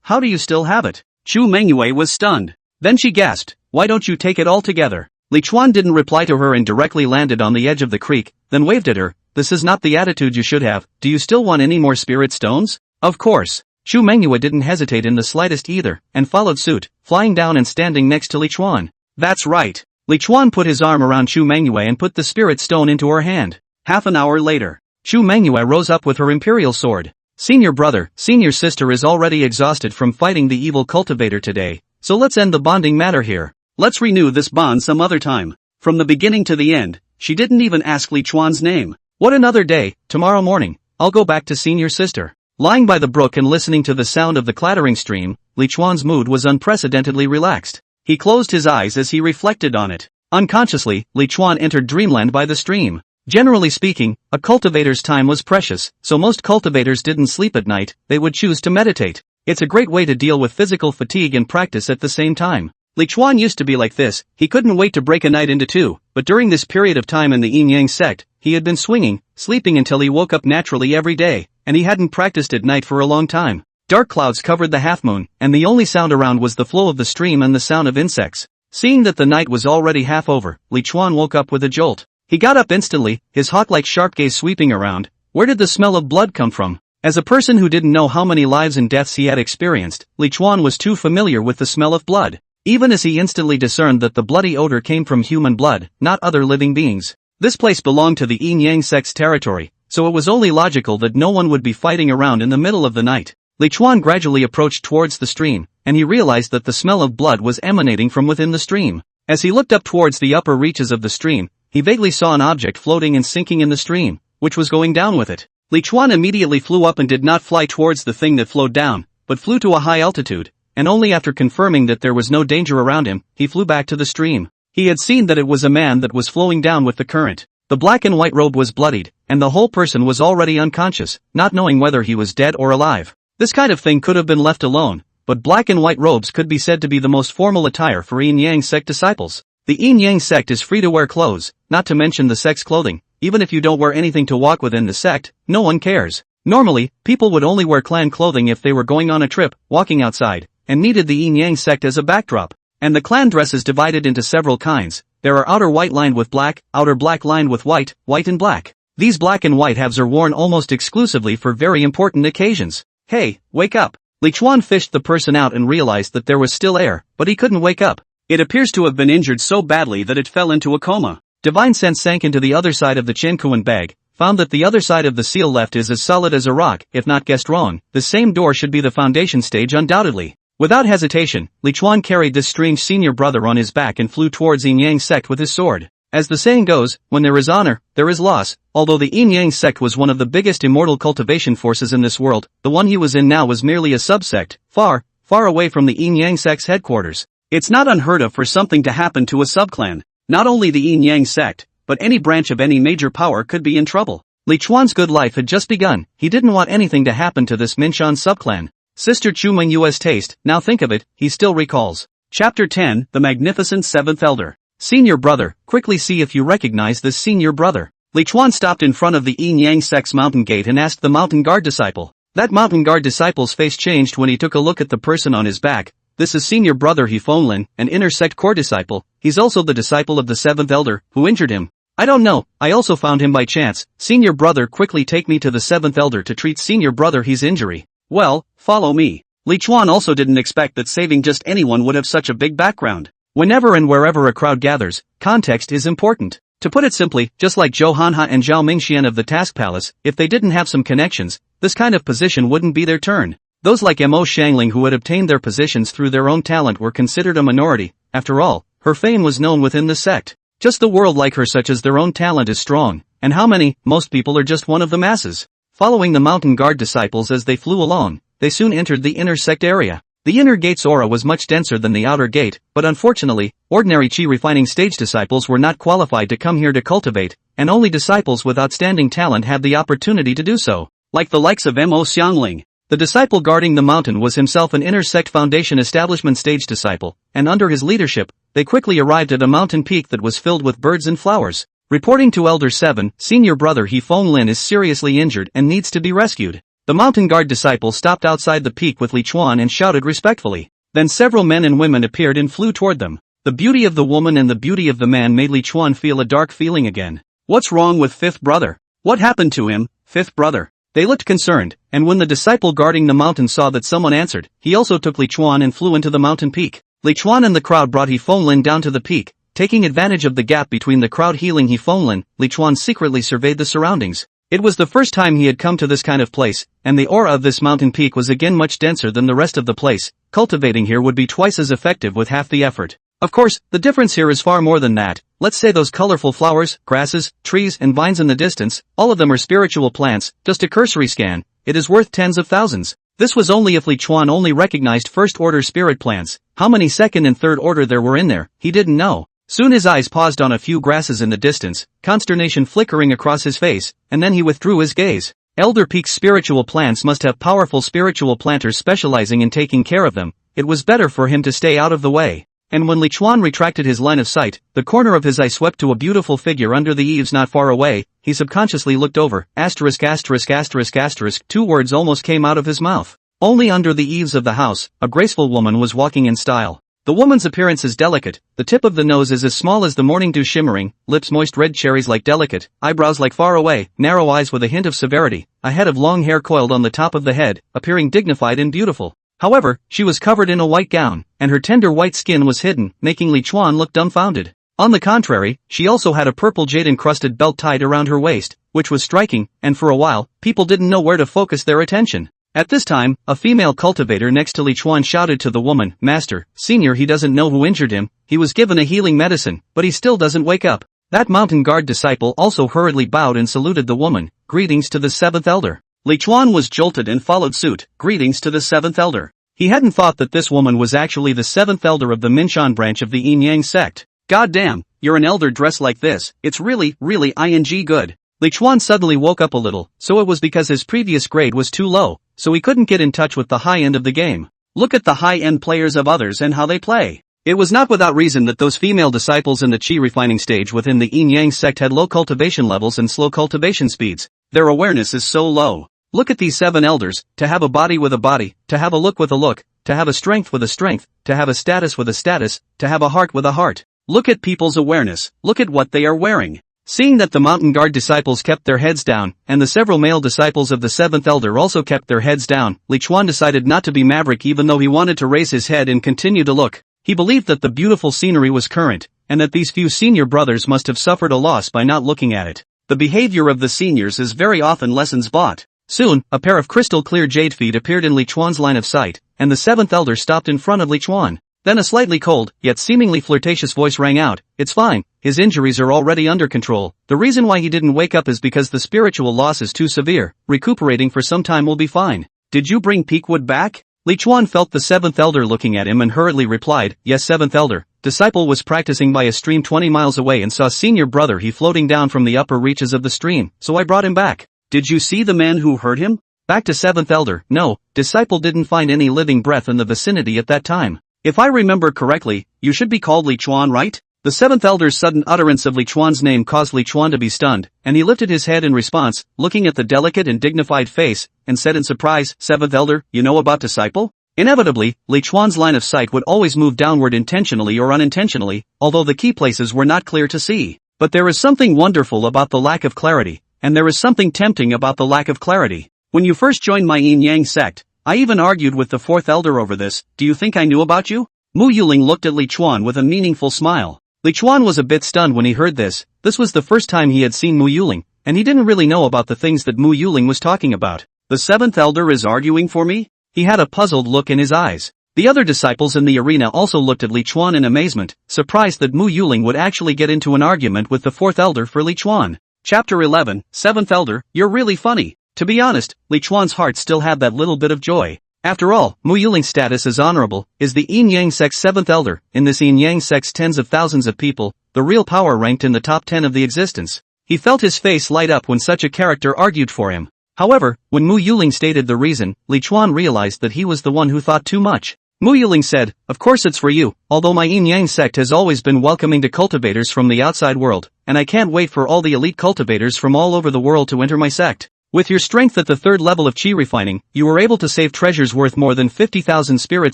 How do you still have it? Chu Mengyou was stunned. Then she gasped, why don't you take it all together? Li Chuan didn't reply to her and directly landed on the edge of the creek, then waved at her. This is not the attitude you should have, do you still want any more spirit stones? Of course. Chu Mengyou didn't hesitate in the slightest either, and followed suit, flying down and standing next to Li Chuan. That's right. Li Chuan put his arm around Chu Mengyou and put the spirit stone into her hand. Half an hour later, Chu Mengyou rose up with her imperial sword. Senior brother, senior sister is already exhausted from fighting the evil cultivator today, so let's end the bonding matter here. Let's renew this bond some other time. From the beginning to the end, she didn't even ask Li Chuan's name. What another day, tomorrow morning, I'll go back to senior sister. Lying by the brook and listening to the sound of the clattering stream, Li Chuan's mood was unprecedentedly relaxed. He closed his eyes as he reflected on it. Unconsciously, Li Chuan entered dreamland by the stream. Generally speaking, a cultivator's time was precious, so most cultivators didn't sleep at night, they would choose to meditate. It's a great way to deal with physical fatigue and practice at the same time. Li Chuan used to be like this, he couldn't wait to break a night into two, but during this period of time in the yin-yang sect, he had been sleeping until he woke up naturally every day, and he hadn't practiced at night for a long time. Dark clouds covered the half-moon, and the only sound around was the flow of the stream and the sound of insects. Seeing that the night was already half over, Li Chuan woke up with a jolt. He got up instantly, his hawk-like sharp gaze sweeping around. Where did the smell of blood come from? As a person who didn't know how many lives and deaths he had experienced, Li Chuan was too familiar with the smell of blood. Even as he instantly discerned that the bloody odor came from human blood, not other living beings. This place belonged to the yin-yang sect's territory, so it was only logical that no one would be fighting around in the middle of the night. Li Chuan gradually approached towards the stream, and he realized that the smell of blood was emanating from within the stream. As he looked up towards the upper reaches of the stream, he vaguely saw an object floating and sinking in the stream, which was going down with it. Li Chuan immediately flew up and did not fly towards the thing that flowed down, but flew to a high altitude, and only after confirming that there was no danger around him, he flew back to the stream. He had seen that it was a man that was flowing down with the current. The black and white robe was bloodied, and the whole person was already unconscious, not knowing whether he was dead or alive. This kind of thing could have been left alone, but black and white robes could be said to be the most formal attire for yin-yang sect disciples. The yin-yang sect is free to wear clothes, not to mention the sect's clothing. Even if you don't wear anything to walk within the sect, no one cares. Normally, people would only wear clan clothing if they were going on a trip, walking outside, and needed the yin-yang sect as a backdrop. And the clan dress is divided into several kinds. There are outer white lined with black, outer black lined with white, white and black. These black and white halves are worn almost exclusively for very important occasions. Hey, wake up. Li Chuan fished the person out and realized that there was still air, but he couldn't wake up. It appears to have been injured so badly that it fell into a coma. Divine Sense sank into the other side of the Qiankuan bag, found that the other side of the seal left is as solid as a rock. If not guessed wrong, the same door should be the foundation stage undoubtedly. Without hesitation, Li Chuan carried this strange senior brother on his back and flew towards yin-yang sect with his sword. As the saying goes, when there is honor, there is loss. Although the yin-yang sect was one of the biggest immortal cultivation forces in this world, the one he was in now was merely a subsect, far, far away from the yin-yang sect's headquarters. It's not unheard of for something to happen to a subclan. Not only the yin-yang sect, but any branch of any major power could be in trouble. Li Chuan's good life had just begun. He didn't want anything to happen to this Minshan subclan. Sister Chu Mengyou's taste, now think of it, he still recalls. Chapter 10, The Magnificent Seventh Elder. Senior brother, quickly see if you recognize this senior brother. Li Chuan stopped in front of the yin-yang sect's mountain gate and asked the mountain guard disciple. That mountain guard disciple's face changed when he took a look at the person on his back. This is senior brother He Fonglin, an inner sect core disciple. He's also the disciple of the seventh elder, who injured him. I don't know, I also found him by chance. Senior brother, quickly take me to the seventh elder to treat senior brother He's injury. Well, follow me. Li Chuan also didn't expect that saving just anyone would have such a big background. Whenever and wherever a crowd gathers, context is important. To put it simply, just like Zhou Hanha and Zhao Mingxian of the Task Palace, if they didn't have some connections, this kind of position wouldn't be their turn. Those like Mo Xiangling who had obtained their positions through their own talent were considered a minority. After all, her fame was known within the sect. Just the world like her such as their own talent is strong, and how many, most people are just one of the masses. Following the mountain guard disciples as they flew along, they soon entered the inner sect area. The inner gate's aura was much denser than the outer gate, but unfortunately, ordinary chi refining stage disciples were not qualified to come here to cultivate, and only disciples with outstanding talent had the opportunity to do so, like the likes of Mo Xiangling. The disciple guarding the mountain was himself an inner sect foundation establishment stage disciple, and under his leadership, they quickly arrived at a mountain peak that was filled with birds and flowers. Reporting to Elder 7, senior brother He Feng Lin is seriously injured and needs to be rescued. The mountain guard disciple stopped outside the peak with Li Chuan and shouted respectfully. Then several men and women appeared and flew toward them. The beauty of the woman and the beauty of the man made Li Chuan feel a dark feeling again. What's wrong with fifth brother? What happened to him, fifth brother? They looked concerned, and when the disciple guarding the mountain saw that someone answered, he also took Li Chuan and flew into the mountain peak. Li Chuan and the crowd brought He Feng Lin down to the peak. Taking advantage of the gap between the crowd healing He Feng Lin, Li Chuan secretly surveyed the surroundings. It was the first time he had come to this kind of place, and the aura of this mountain peak was again much denser than the rest of the place. Cultivating here would be twice as effective with half the effort. Of course, the difference here is far more than that. Let's say those colorful flowers, grasses, trees and vines in the distance, all of them are spiritual plants. Just a cursory scan, it is worth tens of thousands. This was only if Li Chuan only recognized first-order spirit plants. How many second and third order there were in there, he didn't know. Soon his eyes paused on a few grasses in the distance, consternation flickering across his face, and then he withdrew his gaze. Elder Peak's spiritual plants must have powerful spiritual planters specializing in taking care of them. It was better for him to stay out of the way. And when Li Chuan retracted his line of sight, the corner of his eye swept to a beautiful figure under the eaves not far away. He subconsciously looked over. Asterisk asterisk asterisk asterisk. 2 words almost came out of his mouth. Only under the eaves of the house, a graceful woman was walking in style. The woman's appearance is delicate, the tip of the nose is as small as the morning dew shimmering, lips moist red cherries like delicate, eyebrows like far away, narrow eyes with a hint of severity, a head of long hair coiled on the top of the head, appearing dignified and beautiful. However, she was covered in a white gown, and her tender white skin was hidden, making Li Chuan look dumbfounded. On the contrary, she also had a purple jade-encrusted belt tied around her waist, which was striking, and for a while, people didn't know where to focus their attention. At this time, a female cultivator next to Li Chuan shouted to the woman, "Master, Senior, he doesn't know who injured him, he was given a healing medicine, but he still doesn't wake up." That mountain guard disciple also hurriedly bowed and saluted the woman. "Greetings to the 7th elder." Li Chuan was jolted and followed suit. "Greetings to the 7th elder." He hadn't thought that this woman was actually the 7th elder of the Minshan branch of the Yin Yang sect. "God damn, you're an elder dressed like this, it's really good." Li Chuan suddenly woke up a little, so it was because his previous grade was too low, so he couldn't get in touch with the high end of the game. Look at the high-end players of others and how they play. It was not without reason that those female disciples in the chi refining stage within the Yin Yang sect had low cultivation levels and slow cultivation speeds. Their awareness is so low. Look at these 7 elders, to have a body with a body, to have a look with a look, to have a strength with a strength, to have a status with a status, to have a heart with a heart. Look at people's awareness, look at what they are wearing. Seeing that the mountain guard disciples kept their heads down, and the several male disciples of the 7th elder also kept their heads down, Li Chuan decided not to be maverick even though he wanted to raise his head and continue to look. He believed that the beautiful scenery was current, and that these few senior brothers must have suffered a loss by not looking at it. The behavior of the seniors is very often lessons bought. Soon, a pair of crystal clear jade feet appeared in Li Chuan's line of sight, and the 7th elder stopped in front of Li Chuan. Then a slightly cold, yet seemingly flirtatious voice rang out, "It's fine, his injuries are already under control. The reason why he didn't wake up is because the spiritual loss is too severe, recuperating for some time will be fine. Did you bring Peakwood back?" Li Chuan felt the 7th elder looking at him and hurriedly replied, "Yes, 7th elder." Disciple was practicing by a stream 20 miles away and saw senior brother he floating down from the upper reaches of the stream, so I brought him back. "Did you see the man who hurt him?" Back to 7th elder, "No, disciple didn't find any living breath in the vicinity at that time. If I remember correctly, you should be called Li Chuan, right?" The 7th elder's sudden utterance of Li Chuan's name caused Li Chuan to be stunned, and he lifted his head in response, looking at the delicate and dignified face, and said in surprise, "7th elder, you know about disciple?" Inevitably, Li Chuan's line of sight would always move downward intentionally or unintentionally, although the key places were not clear to see. But there is something wonderful about the lack of clarity, and there is something tempting about the lack of clarity. When you first joined my Yin Yang sect, I even argued with the 4th elder over this. "Do you think I knew about you?" Mo Xiangling looked at Li Chuan with a meaningful smile. Li Chuan was a bit stunned when he heard this. This was the first time he had seen Mo Xiangling, and he didn't really know about the things that Mo Xiangling was talking about. "The 7th elder is arguing for me?" He had a puzzled look in his eyes. The other disciples in the arena also looked at Li Chuan in amazement, surprised that Mo Xiangling would actually get into an argument with the 4th elder for Li Chuan. Chapter 11, 7th elder, you're really funny. To be honest, Li Chuan's heart still had that little bit of joy. After all, Mo Xiangling's status as honorable, is the Yin-Yang sect's 7th elder. In this Yin-Yang sect's tens of thousands of people, the real power ranked in the top 10 of the existence. He felt his face light up when such a character argued for him. However, when Mo Xiangling stated the reason, Li Chuan realized that he was the one who thought too much. Mo Xiangling said, "Of course it's for you, although my Yin-Yang sect has always been welcoming to cultivators from the outside world, and I can't wait for all the elite cultivators from all over the world to enter my sect. With your strength at the 3rd level of Qi refining, you were able to save treasures worth more than 50,000 spirit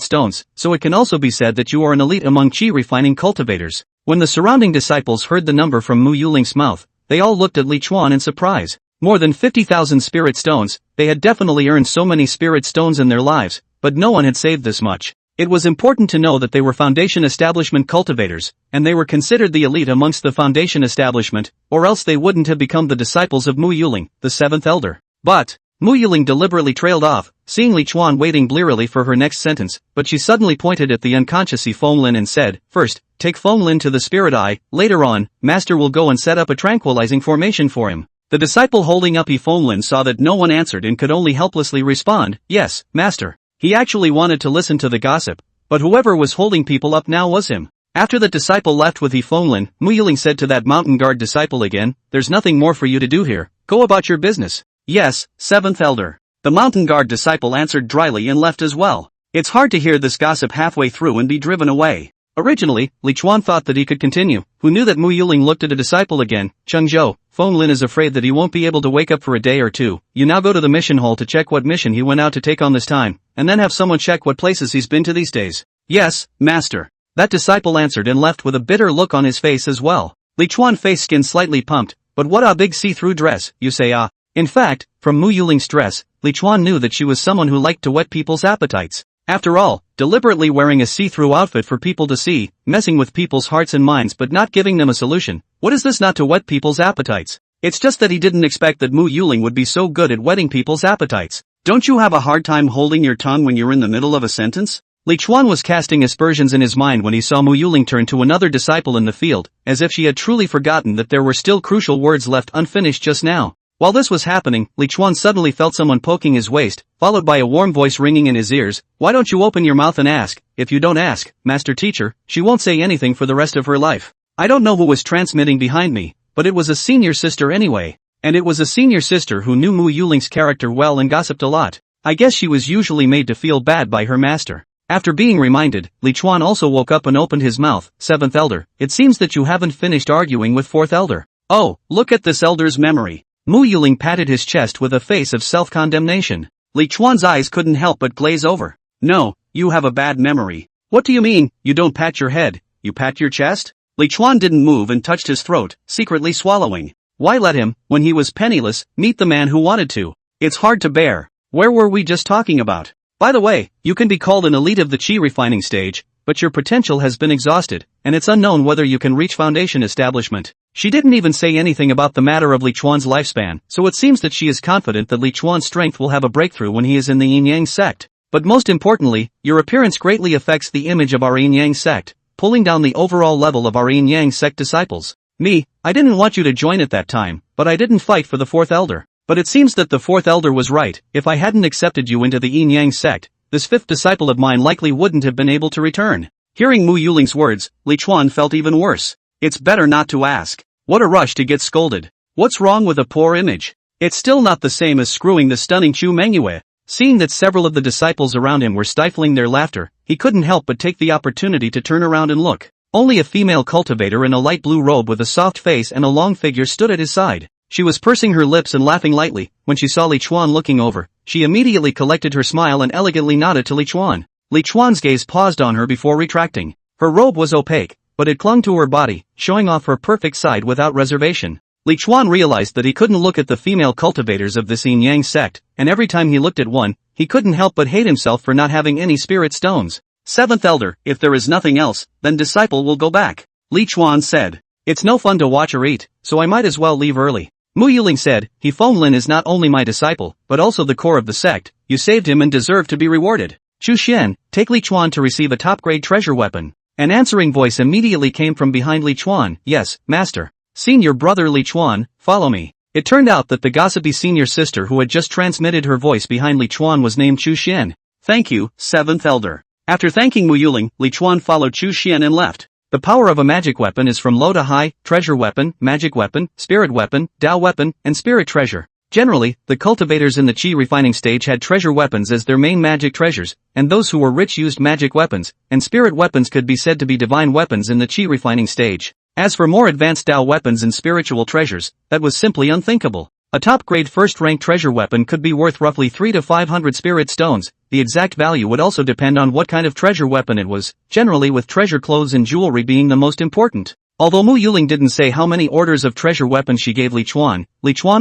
stones, so it can also be said that you are an elite among Qi refining cultivators." When the surrounding disciples heard the number from Mo Xiangling's mouth, they all looked at Li Chuan in surprise. More than 50,000 spirit stones, they had definitely earned so many spirit stones in their lives, but no one had saved this much. It was important to know that they were Foundation Establishment cultivators, and they were considered the elite amongst the Foundation Establishment, or else they wouldn't have become the disciples of Mo Xiangling, the 7th elder. But Mo Xiangling deliberately trailed off, seeing Li Chuan waiting blearily for her next sentence, but she suddenly pointed at the unconscious Yifeng and said, "First, take Feng to the spirit eye, later on, Master will go and set up a tranquilizing formation for him." The disciple holding up Yifeng saw that no one answered and could only helplessly respond, "Yes, Master." He actually wanted to listen to the gossip, but whoever was holding people up now was him. After that disciple left with Yifeng, Mo Xiangling said to that mountain guard disciple again, "There's nothing more for you to do here, go about your business." "Yes, 7th elder." The mountain guard disciple answered dryly and left as well. It's hard to hear this gossip halfway through and be driven away. Originally, Li Chuan thought that he could continue, who knew that Mo Xiangling looked at a disciple again. "Chengzhou, Feng is afraid that he won't be able to wake up for a day or two. You now go to the mission hall to check what mission he went out to take on this time, and then have someone check what places he's been to these days." "Yes, Master." That disciple answered and left with a bitter look on his face as well. Li Chuan's face skin slightly pumped, "But what a big see-through dress, you say ah?" In fact, from Mo Xiangling's dress, Li Chuan knew that she was someone who liked to whet people's appetites. After all, deliberately wearing a see-through outfit for people to see, messing with people's hearts and minds but not giving them a solution, what is this not to whet people's appetites? It's just that he didn't expect that Mo Xiangling would be so good at whetting people's appetites. Don't you have a hard time holding your tongue when you're in the middle of a sentence? Li Chuan was casting aspersions in his mind when he saw Mo Xiangling turn to another disciple in the field, as if she had truly forgotten that there were still crucial words left unfinished just now. While this was happening, Li Chuan suddenly felt someone poking his waist, followed by a warm voice ringing in his ears. "Why don't you open your mouth and ask? If you don't ask, Master Teacher, she won't say anything for the rest of her life." I don't know who was transmitting behind me, but it was a senior sister anyway. And it was a senior sister who knew Mo Xiangling's character well and gossiped a lot. I guess she was usually made to feel bad by her master. After being reminded, Li Chuan also woke up and opened his mouth. "7th elder, it seems that you haven't finished arguing with 4th elder." "Oh, look at this elder's memory." Mo Xiangling patted his chest with a face of self-condemnation. Li Chuan's eyes couldn't help but glaze over. "No, you have a bad memory." "What do you mean, you don't pat your head, you pat your chest?" Li Chuan didn't move and touched his throat, secretly swallowing. Why let him, when he was penniless, meet the man who wanted to? It's hard to bear. Where were we just talking about? By the way, you can be called an elite of the Qi refining stage, but your potential has been exhausted, and it's unknown whether you can reach Foundation Establishment. She didn't even say anything about the matter of Li Chuan's lifespan, so it seems that she is confident that Li Chuan's strength will have a breakthrough when he is in the Yin-Yang sect. But most importantly, your appearance greatly affects the image of our Yin-Yang sect, pulling down the overall level of our Yin-Yang sect disciples. Me, I didn't want you to join at that time, but I didn't fight for the 4th elder. But it seems that the 4th elder was right. If I hadn't accepted you into the Yin-Yang sect, this 5th disciple of mine likely wouldn't have been able to return. Hearing Mo Xiangling's words, Li Chuan felt even worse. It's better not to ask. What a rush to get scolded. What's wrong with a poor image? It's still not the same as screwing the stunning Chu Mengyou. Seeing that several of the disciples around him were stifling their laughter, he couldn't help but take the opportunity to turn around and look. Only a female cultivator in a light blue robe with a soft face and a long figure stood at his side. She was pursing her lips and laughing lightly. When she saw Li Chuan looking over, she immediately collected her smile and elegantly nodded to Li Chuan. Li Chuan's gaze paused on her before retracting. Her robe was opaque, but it clung to her body, showing off her perfect side without reservation. Li Chuan realized that he couldn't look at the female cultivators of this Yin-Yang sect, and every time he looked at one, he couldn't help but hate himself for not having any spirit stones. 7th elder, if there is nothing else, then disciple will go back. Li Chuan said. It's no fun to watch her eat, so I might as well leave early. Mo Xiangling said, Yifeng is not only my disciple, but also the core of the sect. You saved him and deserve to be rewarded. Chu Xian, take Li Chuan to receive a top-grade treasure weapon. An answering voice immediately came from behind Li Chuan. Yes, master. Senior brother Li Chuan, follow me. It turned out that the gossipy senior sister who had just transmitted her voice behind Li Chuan was named Chu Xian. Thank you, 7th Elder. After thanking Mo Xiangling, Li Chuan followed Chu Xian and left. The power of a magic weapon is from low to high: treasure weapon, magic weapon, spirit weapon, Dao weapon, and spirit treasure. Generally, the cultivators in the Qi refining stage had treasure weapons as their main magic treasures, and those who were rich used magic weapons, and spirit weapons could be said to be divine weapons in the Qi refining stage. As for more advanced Dao weapons and spiritual treasures, that was simply unthinkable. A top-grade first-rank treasure weapon could be worth roughly 300 to 500 spirit stones. The exact value would also depend on what kind of treasure weapon it was, generally with treasure clothes and jewelry being the most important. Although Mo Xiangling didn't say how many orders of treasure weapons she gave Li Chuan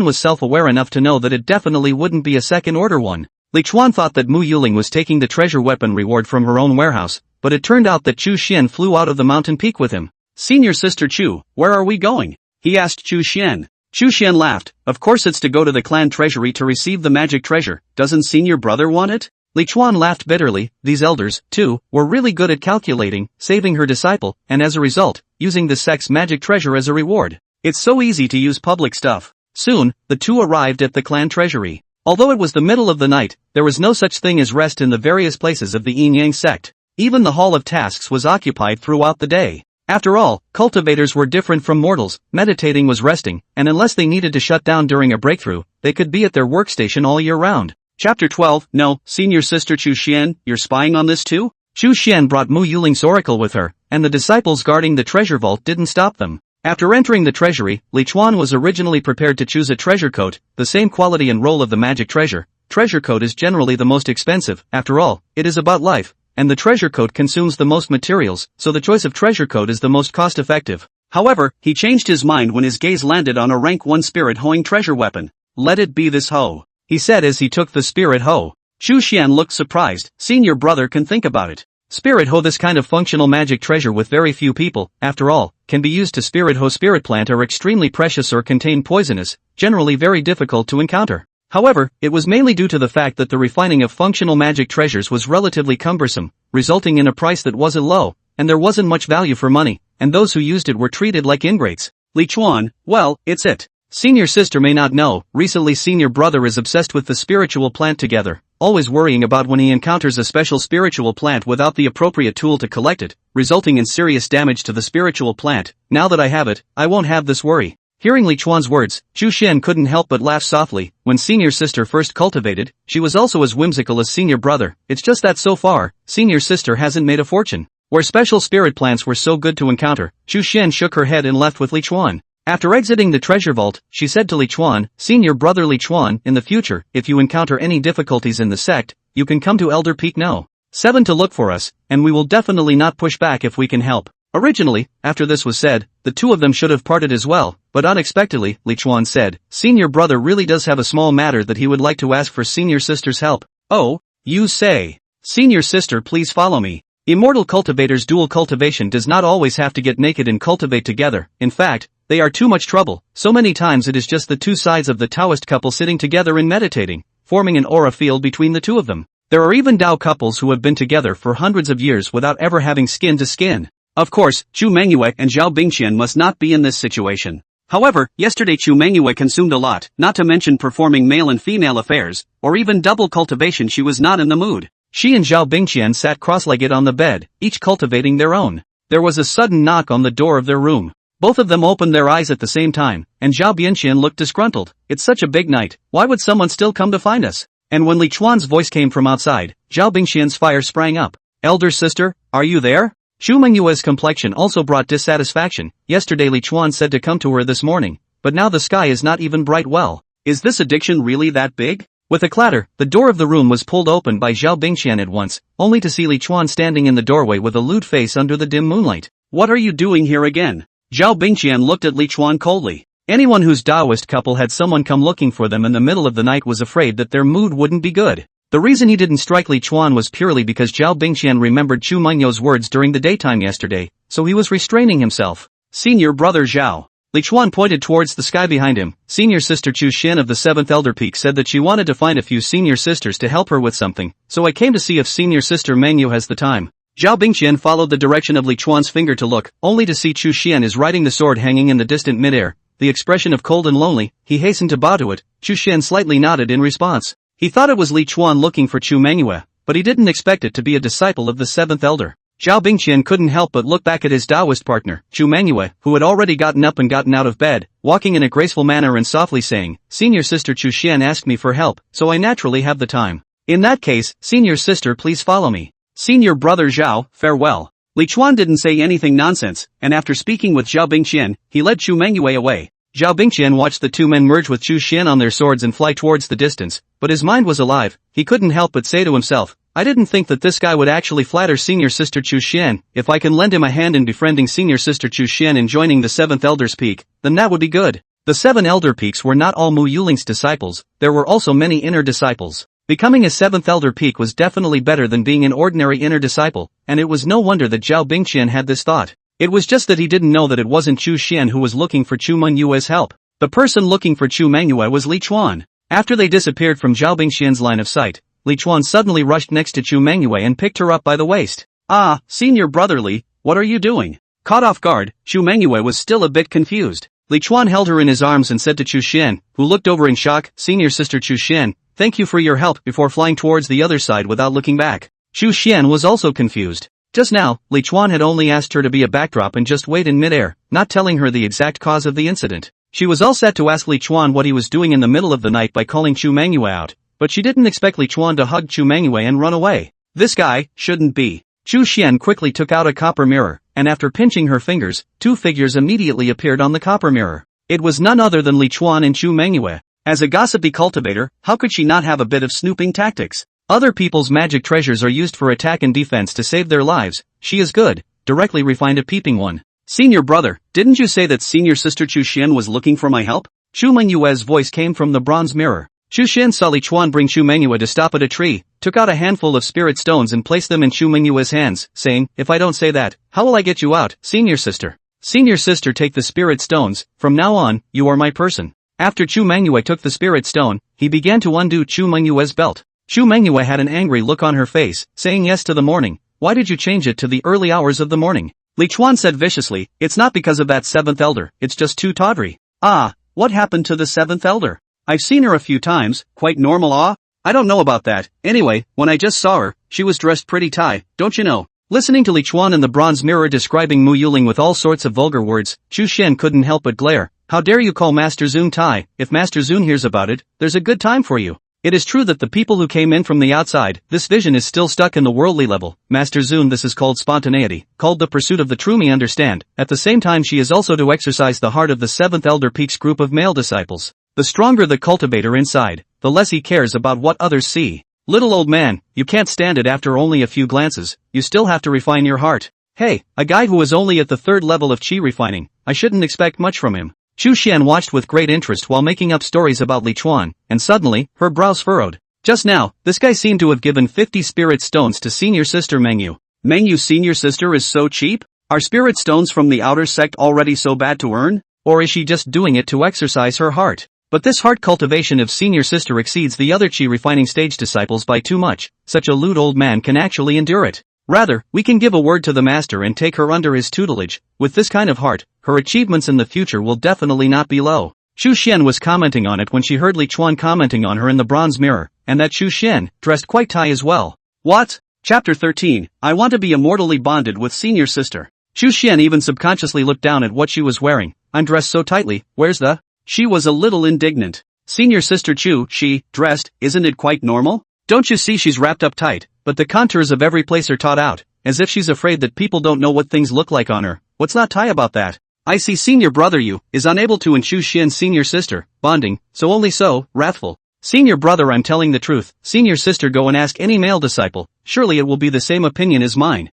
was self-aware enough to know that it definitely wouldn't be a second-order one. Li Chuan thought that Mo Xiangling was taking the treasure weapon reward from her own warehouse, but it turned out that Chu Xian flew out of the mountain peak with him. "Senior Sister Chu, where are we going?" he asked Chu Xian. Chu Xian laughed. "Of course it's to go to the clan treasury to receive the magic treasure. Doesn't senior brother want it?" Li Chuan laughed bitterly. These elders, too, were really good at calculating, saving her disciple, and as a result, using the sect's magic treasure as a reward. It's so easy to use public stuff. Soon, the two arrived at the clan treasury. Although it was the middle of the night, there was no such thing as rest in the various places of the Yin-Yang sect. Even the Hall of Tasks was occupied throughout the day. After all, cultivators were different from mortals. Meditating was resting, and unless they needed to shut down during a breakthrough, they could be at their workstation all year round. Chapter 12. No, Senior Sister Chu Xian, you're spying on this too? Chu Xian brought Mo Xiangling's oracle with her, and the disciples guarding the treasure vault didn't stop them. After entering the treasury, Li Chuan was originally prepared to choose a treasure coat, the same quality and role of the magic treasure. Treasure coat is generally the most expensive. After all, it is about life, and the treasure coat consumes the most materials, so the choice of treasure coat is the most cost-effective. However, he changed his mind when his gaze landed on a rank 1 spirit hoeing treasure weapon. "Let it be this hoe," he said as he took the spirit hoe. Chu Xian looked surprised. "Senior brother can think about it. Spirit hoe, this kind of functional magic treasure with very few people, after all, can be used to spirit hoe. Spirit plant are extremely precious or contain poisonous, generally very difficult to encounter. However, it was mainly due to the fact that the refining of functional magic treasures was relatively cumbersome, resulting in a price that wasn't low, and there wasn't much value for money, and those who used it were treated like ingrates. Li Chuan, well, it's it. Senior sister may not know, recently senior brother is obsessed with the spiritual plant together, always worrying about when he encounters a special spiritual plant without the appropriate tool to collect it, resulting in serious damage to the spiritual plant. Now that I have it, I won't have this worry. Hearing Li Chuan's words, Chu Xian couldn't help but laugh softly. When senior sister first cultivated, she was also as whimsical as senior brother. It's just that so far, senior sister hasn't made a fortune. Where special spirit plants were so good to encounter, Chu Xian shook her head and left with Li Chuan. After exiting the treasure vault, she said to Li Chuan, "Senior brother Li Chuan, in the future, if you encounter any difficulties in the sect, you can come to Elder Peak No. 7 to look for us, and we will definitely not push back if we can help." Originally, after this was said, the two of them should have parted as well, but unexpectedly, Li Chuan said, "Senior brother really does have a small matter that he would like to ask for senior sister's help." "Oh, you say? Senior sister, please follow me." Immortal cultivators' dual cultivation does not always have to get naked and cultivate together. In fact, they are too much trouble. So many times it is just the two sides of the Taoist couple sitting together and meditating, forming an aura field between the two of them. There are even Dao couples who have been together for hundreds of years without ever having skin to skin. Of course, Chu Mengyou and Zhao Bingqian must not be in this situation. However, yesterday Chu Mengyou consumed a lot, not to mention performing male and female affairs, or even double cultivation. She was not in the mood. She and Zhao Bingqian sat cross-legged on the bed, each cultivating their own. There was a sudden knock on the door of their room. Both of them opened their eyes at the same time, and Zhao Bingqian looked disgruntled. "It's such a big night, why would someone still come to find us?" And when Li Chuan's voice came from outside, Zhao Bingqian's fire sprang up. "Elder sister, are you there?" Chu Mengyou's complexion also brought dissatisfaction. Yesterday Li Chuan said to come to her this morning, but now the sky is not even bright. Well, is this addiction really that big? With a clatter, the door of the room was pulled open by Zhao Bingqian at once, only to see Li Chuan standing in the doorway with a lewd face under the dim moonlight. "What are you doing here again?" Zhao Bingqian looked at Li Chuan coldly. Anyone whose Taoist couple had someone come looking for them in the middle of the night was afraid that their mood wouldn't be good. The reason he didn't strike Li Chuan was purely because Zhao Bingqian remembered Chu Mengyou's words during the daytime yesterday, so he was restraining himself. "Senior brother Zhao." Li Chuan pointed towards the sky behind him. Senior sister Chu Xian of the 7th Elder Peak said that she wanted to find a few senior sisters to help her with something, so I came to see if senior sister Mengyou has the time. Zhao Bingqian followed the direction of Li Chuan's finger to look, only to see Chu Xian is riding the sword hanging in the distant midair. The expression of cold and lonely, he hastened to bow to it. Chu Xian slightly nodded in response. He thought it was Li Chuan looking for Chu Mengyou, but he didn't expect it to be a disciple of the seventh elder. Zhao Bingqian couldn't help but look back at his Taoist partner, Chu Mengyou, who had already gotten up and gotten out of bed, walking in a graceful manner and softly saying, "Senior sister Chu Xian asked me for help, so I naturally have the time. In that case, senior sister please follow me. Senior brother Zhao, farewell." Li Chuan didn't say anything nonsense, and after speaking with Zhao Bingqian, he led Chu Mengyou away. Zhao Bingqian watched the two men merge with Chu Xian on their swords and fly towards the distance, but his mind was alive. He couldn't help but say to himself, "I didn't think that this guy would actually flatter senior sister Chu Xian. If I can lend him a hand in befriending senior sister Chu Xian and joining the seventh elder's peak, then that would be good." The seven elder peaks were not all Mo Xiangling's disciples, there were also many inner disciples. Becoming a seventh elder peak was definitely better than being an ordinary inner disciple, and it was no wonder that Zhao Bingqian had this thought. It was just that he didn't know that it wasn't Chu Xian who was looking for Chu Mengyou's help. The person looking for Chu Mengyou was Li Chuan. After they disappeared from Zhao Bingqian's line of sight, Li Chuan suddenly rushed next to Chu Mengyou and picked her up by the waist. "Ah, senior brother Li, what are you doing?" Caught off guard, Chu Mengyou was still a bit confused. Li Chuan held her in his arms and said to Chu Xian, who looked over in shock, "Senior sister Chu Xian, thank you for your help," before flying towards the other side without looking back. Chu Xian was also confused. Just now, Li Chuan had only asked her to be a backdrop and just wait in midair, not telling her the exact cause of the incident. She was all set to ask Li Chuan what he was doing in the middle of the night by calling Chu Mengyou out, but she didn't expect Li Chuan to hug Chu Mengyou and run away. This guy shouldn't be. Chu Xian quickly took out a copper mirror, and after pinching her fingers, two figures immediately appeared on the copper mirror. It was none other than Li Chuan and Chu Mengyou. As a gossipy cultivator, how could she not have a bit of snooping tactics? Other people's magic treasures are used for attack and defense to save their lives. She is good, directly refined a peeping one. "Senior brother, didn't you say that senior sister Chu Xian was looking for my help?" Chu Mengyou's voice came from the bronze mirror. Chu Xian saw Li Chuan bring Chu Mengyou to stop at a tree, took out a handful of spirit stones and placed them in Chu Mengyou's hands, saying, "If I don't say that, how will I get you out, senior sister? Senior sister, take the spirit stones, from now on, you are my person." After Chu Mengyou took the spirit stone, he began to undo Chu Mengyou's belt. Chu Mengyou had an angry look on her face, saying yes to the morning. "Why did you change it to the early hours of the morning?" Li Chuan said viciously, "It's not because of that seventh elder, it's just too tawdry." "Ah, what happened to the seventh elder? I've seen her a few times, quite normal." "Ah, I don't know about that. Anyway, when I just saw her, she was dressed pretty tight, don't you know?" Listening to Li Chuan in the bronze mirror describing Mo Xiangling with all sorts of vulgar words, Chu Xian couldn't help but glare. "How dare you call Master Zun Tai? If Master Zun hears about it, there's a good time for you." It is true that the people who came in from the outside, this vision is still stuck in the worldly level. Master Zun, this is called spontaneity, called the pursuit of the true me, understand. At the same time she is also to exercise the heart of the seventh elder peaks group of male disciples. The stronger the cultivator inside, the less he cares about what others see. Little old man, you can't stand it after only a few glances, you still have to refine your heart. Hey, a guy who is only at the third level of chi refining, I shouldn't expect much from him. Chu Xian watched with great interest while making up stories about Li Chuan, and suddenly, her brows furrowed. Just now, this guy seemed to have given 50 spirit stones to senior sister Mengyou. Mengyou senior sister is so cheap? Are spirit stones from the outer sect already so bad to earn? Or is she just doing it to exercise her heart? But this heart cultivation of senior sister exceeds the other chi refining stage disciples by too much, such a lewd old man can actually endure it. Rather, we can give a word to the master and take her under his tutelage. With this kind of heart, her achievements in the future will definitely not be low. Chu Xian was commenting on it when she heard Li Chuan commenting on her in the bronze mirror, and that Chu Xian, dressed quite Thai as well. What? Chapter 13, I want to be immortally bonded with senior sister. Chu Xian even subconsciously looked down at what she was wearing. I'm dressed so tightly, where's the? She was a little indignant. Senior sister Chu, she, dressed, isn't it quite normal? Don't you see she's wrapped up tight, but the contours of every place are taut out, as if she's afraid that people don't know what things look like on her. What's not Thai about that? I see senior brother you, is unable to and Chu Xian senior sister, bonding, so only so, wrathful. Senior brother, I'm telling the truth, senior sister, go and ask any male disciple, surely it will be the same opinion as mine.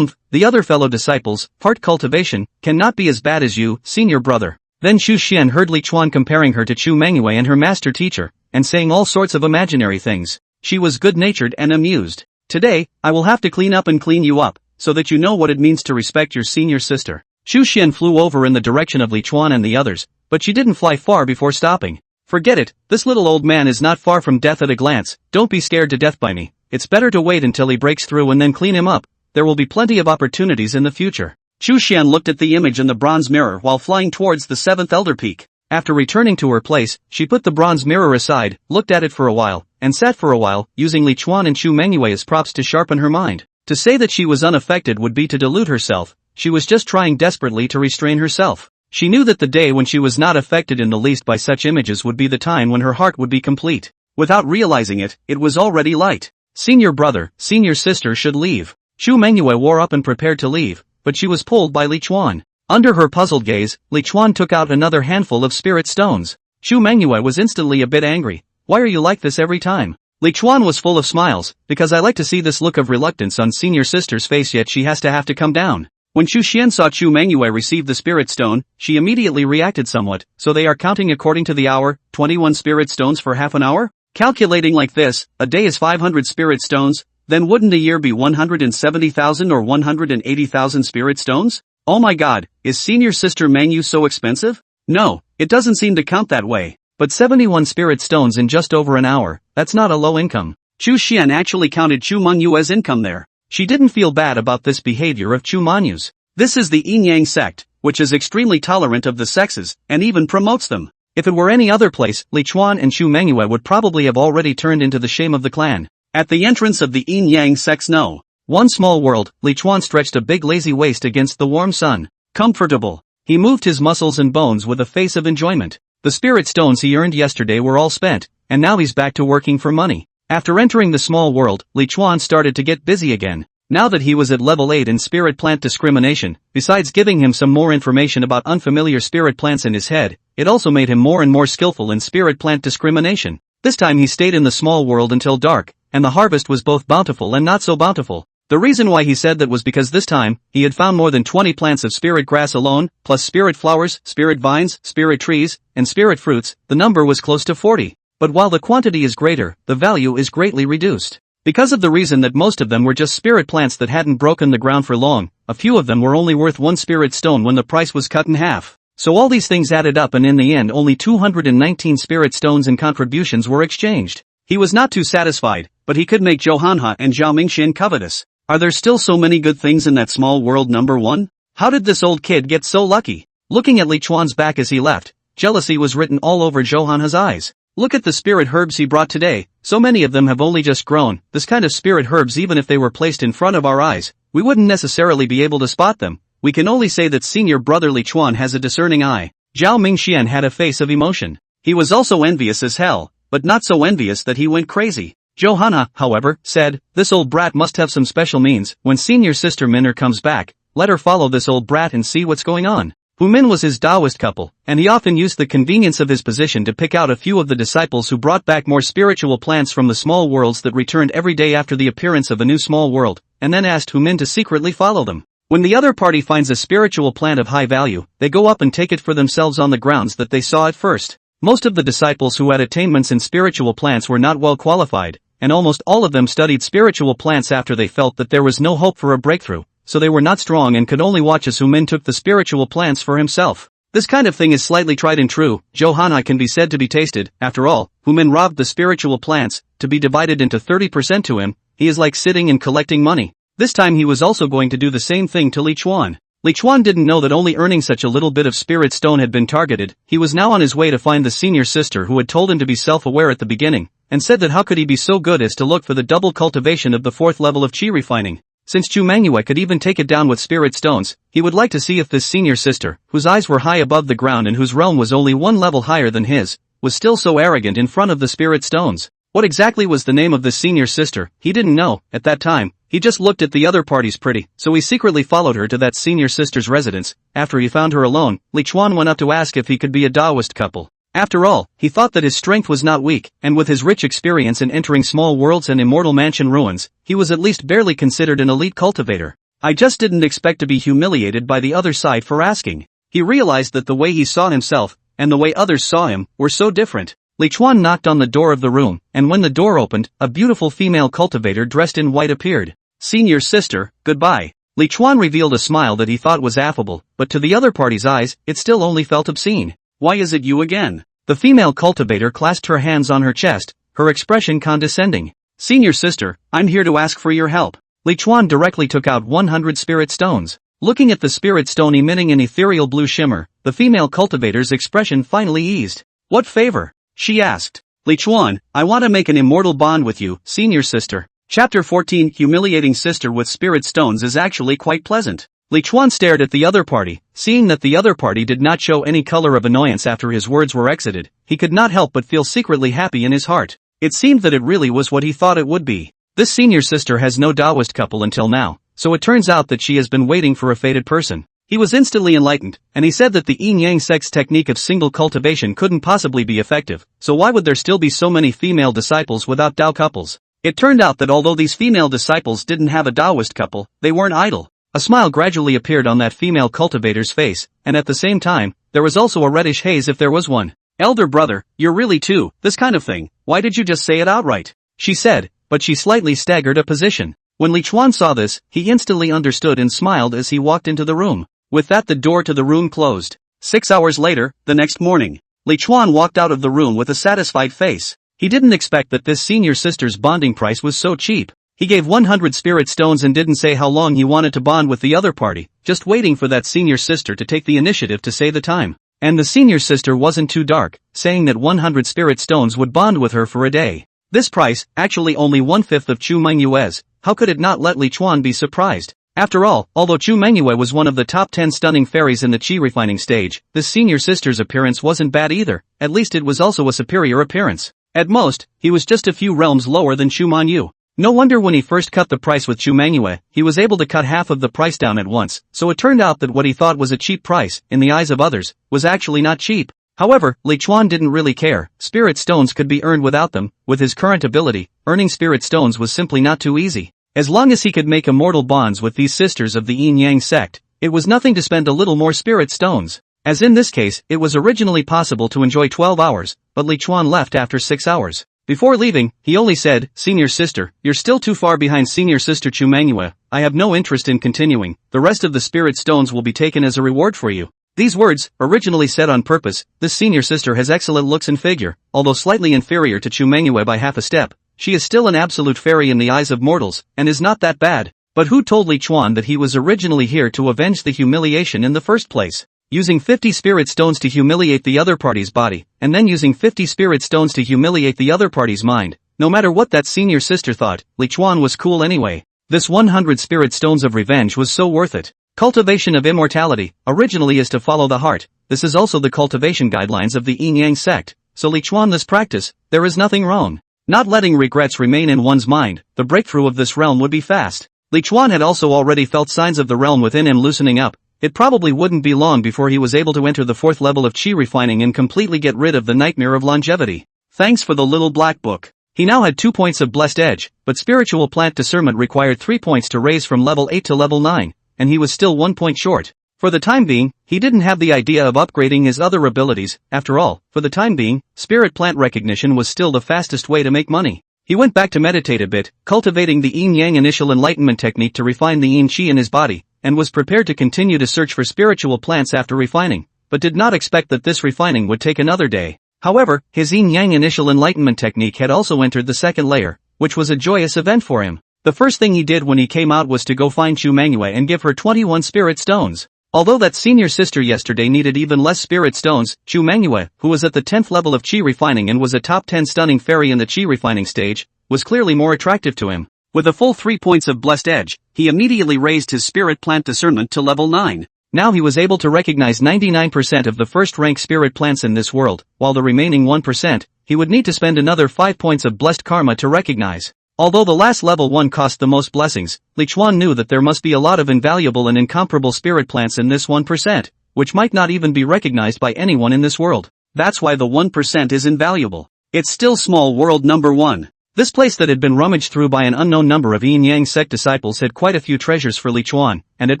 The other fellow disciples, heart cultivation, cannot be as bad as you, senior brother. Then Chu Xian heard Li Chuan comparing her to Chu Mengyou and her master teacher, and saying all sorts of imaginary things. She was good-natured and amused. Today, I will have to clean up and clean you up, so that you know what it means to respect your senior sister. Chu Xian flew over in the direction of Li Chuan and the others, but she didn't fly far before stopping. Forget it, this little old man is not far from death at a glance, don't be scared to death by me. It's better to wait until he breaks through and then clean him up. There will be plenty of opportunities in the future. Chu Xian looked at the image in the bronze mirror while flying towards the seventh elder peak. After returning to her place, she put the bronze mirror aside, looked at it for a while, and sat for a while, using Li Chuan and Chu Mengyou as props to sharpen her mind. To say that she was unaffected would be to delude herself. She was just trying desperately to restrain herself. She knew that the day when she was not affected in the least by such images would be the time when her heart would be complete. Without realizing it, it was already light. Senior brother, senior sister should leave. Chu Mengyou wore up and prepared to leave, but she was pulled by Li Chuan. Under her puzzled gaze, Li Chuan took out another handful of spirit stones. Chu Mengyou was instantly a bit angry. Why are you like this every time? Li Chuan was full of smiles, because I like to see this look of reluctance on senior sister's face, yet she has to have to come down. When Chu Xian saw Chu Mengyou receive the spirit stone, she immediately reacted somewhat. So they are counting according to the hour, 21 spirit stones for half an hour? Calculating like this, a day is 500 spirit stones, then wouldn't a year be 170,000 or 180,000 spirit stones? Oh my god, is senior sister Mengyou so expensive? No, it doesn't seem to count that way. But 71 spirit stones in just over an hour, that's not a low income. Chu Xian actually counted Chu Mengyou as income there. She didn't feel bad about this behavior of Chu Menyou's. This is the yin-yang sect, which is extremely tolerant of the sexes, and even promotes them. If it were any other place, Li Chuan and Chu Mengyou would probably have already turned into the shame of the clan. At the entrance of the yin-yang sects, no. One small world, Li Chuan stretched a big lazy waist against the warm sun. Comfortable. He moved his muscles and bones with a face of enjoyment. The spirit stones he earned yesterday were all spent, and now he's back to working for money. After entering the small world, Li Chuan started to get busy again. Now that he was at level 8 in spirit plant discrimination, besides giving him some more information about unfamiliar spirit plants in his head, it also made him more and more skillful in spirit plant discrimination. This time he stayed in the small world until dark, and the harvest was both bountiful and not so bountiful. The reason why he said that was because this time, he had found more than 20 plants of spirit grass alone, plus spirit flowers, spirit vines, spirit trees, and spirit fruits. The number was close to 40. But while the quantity is greater, the value is greatly reduced. Because of the reason that most of them were just spirit plants that hadn't broken the ground for long, a few of them were only worth 1 spirit stone when the price was cut in half. So all these things added up, and in the end only 219 spirit stones and contributions were exchanged. He was not too satisfied, but he could make Johanha and Zhao Mingxian covetous. Are there still so many good things in that small world, number 1? How did this old kid get so lucky? Looking at Li Chuan's back as he left, jealousy was written all over Johanha's eyes. Look at the spirit herbs he brought today, so many of them have only just grown. This kind of spirit herbs, even if they were placed in front of our eyes, we wouldn't necessarily be able to spot them. We can only say that senior brother Li Chuan has a discerning eye. Zhao Mingxian had a face of emotion. He was also envious as hell, but not so envious that he went crazy. Johanna, however, said, this old brat must have some special means. When senior sister Minner comes back, let her follow this old brat and see what's going on. Hu Min was his Taoist couple, and he often used the convenience of his position to pick out a few of the disciples who brought back more spiritual plants from the small worlds that returned every day after the appearance of a new small world, and then asked Hu Min to secretly follow them. When the other party finds a spiritual plant of high value, they go up and take it for themselves on the grounds that they saw it first. Most of the disciples who had attainments in spiritual plants were not well qualified, and almost all of them studied spiritual plants after they felt that there was no hope for a breakthrough, so they were not strong and could only watch as Hu Min took the spiritual plants for himself. This kind of thing is slightly tried and true. Johanna can be said to be tasted. After all, Hu Min robbed the spiritual plants, to be divided into 30% to him. He is like sitting and collecting money. This time he was also going to do the same thing to Li Chuan. Li Chuan didn't know that only earning such a little bit of spirit stone had been targeted. He was now on his way to find the senior sister who had told him to be self-aware at the beginning, and said that how could he be so good as to look for the double cultivation of the 4th level of chi refining. Since Chu Mengyou could even take it down with spirit stones, he would like to see if this senior sister, whose eyes were high above the ground and whose realm was only 1 level higher than his, was still so arrogant in front of the spirit stones. What exactly was the name of this senior sister? He didn't know, at that time. He just looked at the other parties pretty, so he secretly followed her to that senior sister's residence. After he found her alone, Li Chuan went up to ask if he could be a Taoist couple. After all, he thought that his strength was not weak, and with his rich experience in entering small worlds and immortal mansion ruins, he was at least barely considered an elite cultivator. I just didn't expect to be humiliated by the other side for asking. He realized that the way he saw himself, and the way others saw him, were so different. Li Chuan knocked on the door of the room, and when the door opened, a beautiful female cultivator dressed in white appeared. Senior sister, goodbye. Li Chuan revealed a smile that he thought was affable, but to the other party's eyes, it still only felt obscene. Why is it you again? The female cultivator clasped her hands on her chest, her expression condescending. Senior sister, I'm here to ask for your help. Li Chuan directly took out 100 spirit stones. Looking at the spirit stone emitting an ethereal blue shimmer, the female cultivator's expression finally eased. What favor? She asked. Li Chuan, I want to make an immortal bond with you, senior sister. Chapter 14 Humiliating sister with spirit stones is actually quite pleasant. Li Chuan stared at the other party. Seeing that the other party did not show any color of annoyance after his words were exited, he could not help but feel secretly happy in his heart. It seemed that it really was what he thought it would be. This senior sister has no Taoist couple until now, so it turns out that she has been waiting for a fated person. He was instantly enlightened, and he said that the yin-yang sect's technique of single cultivation couldn't possibly be effective, so why would there still be so many female disciples without Tao couples? It turned out that although these female disciples didn't have a Taoist couple, they weren't idle. A smile gradually appeared on that female cultivator's face, and at the same time, there was also a reddish haze if there was one. Elder brother, you're really too, this kind of thing, why did you just say it outright? She said, but she slightly staggered a position. When Li Chuan saw this, he instantly understood and smiled as he walked into the room. With that the door to the room closed. 6 hours later, the next morning, Li Chuan walked out of the room with a satisfied face. He didn't expect that this senior sister's bonding price was so cheap. He gave 100 spirit stones and didn't say how long he wanted to bond with the other party, just waiting for that senior sister to take the initiative to say the time. And the senior sister wasn't too dark, saying that 100 spirit stones would bond with her for a day. This price, actually only 1/5 of Chu Mengyou's, how could it not let Li Chuan be surprised? After all, although Chu Mengyou was one of the top 10 stunning fairies in the chi refining stage, this senior sister's appearance wasn't bad either, at least it was also a superior appearance. At most, he was just a few realms lower than Chu Mengyou. No wonder when he first cut the price with Chu Mengyou, he was able to cut half of the price down at once, so it turned out that what he thought was a cheap price, in the eyes of others, was actually not cheap. However, Li Chuan didn't really care. Spirit stones could be earned without them. With his current ability, earning spirit stones was simply not too easy. As long as he could make immortal bonds with these sisters of the yin-yang sect, it was nothing to spend a little more spirit stones. As in this case, it was originally possible to enjoy 12 hours, but Li Chuan left after 6 hours. Before leaving, he only said, "Senior sister, you're still too far behind senior sister Chu Mengyou. I have no interest in continuing. The rest of the spirit stones will be taken as a reward for you." These words, originally said on purpose, this senior sister has excellent looks and figure, although slightly inferior to Chu Mengyou by half a step. She is still an absolute fairy in the eyes of mortals, and is not that bad. But who told Li Chuan that he was originally here to avenge the humiliation in the first place? Using 50 spirit stones to humiliate the other party's body, and then using 50 spirit stones to humiliate the other party's mind. No matter what that senior sister thought, Li Chuan was cool anyway. This 100 spirit stones of revenge was so worth it. Cultivation of immortality, originally is to follow the heart. This is also the cultivation guidelines of the yin-yang sect. So Li Chuan this practice, there is nothing wrong. Not letting regrets remain in one's mind, the breakthrough of this realm would be fast. Li Chuan had also already felt signs of the realm within him loosening up. It probably wouldn't be long before he was able to enter the 4th level of chi refining and completely get rid of the nightmare of longevity. Thanks for the little black book. He now had 2 points of blessed edge, but spiritual plant discernment required 3 points to raise from level 8 to level 9, and he was still 1 point short. For the time being, he didn't have the idea of upgrading his other abilities. After all, for the time being, spirit plant recognition was still the fastest way to make money. He went back to meditate a bit, cultivating the yin-yang initial enlightenment technique to refine the yin qi in his body, and was prepared to continue to search for spiritual plants after refining, but did not expect that this refining would take another day. However, his yin-yang initial enlightenment technique had also entered the 2nd layer, which was a joyous event for him. The first thing he did when he came out was to go find Chu Mengyou and give her 21 spirit stones. Although that senior sister yesterday needed even less spirit stones, Chu Mengyou, who was at the 10th level of chi refining and was a top 10 stunning fairy in the chi refining stage, was clearly more attractive to him. With a full 3 points of blessed edge, he immediately raised his spirit plant discernment to level 9. Now he was able to recognize 99% of the first-rank spirit plants in this world, while the remaining 1%, he would need to spend another 5 points of blessed karma to recognize. Although the last level 1 cost the most blessings, Li Chuan knew that there must be a lot of invaluable and incomparable spirit plants in this 1%, which might not even be recognized by anyone in this world. That's why the 1% is invaluable. It's still small world number 1. This place that had been rummaged through by an unknown number of yin-yang sect disciples had quite a few treasures for Li Chuan, and at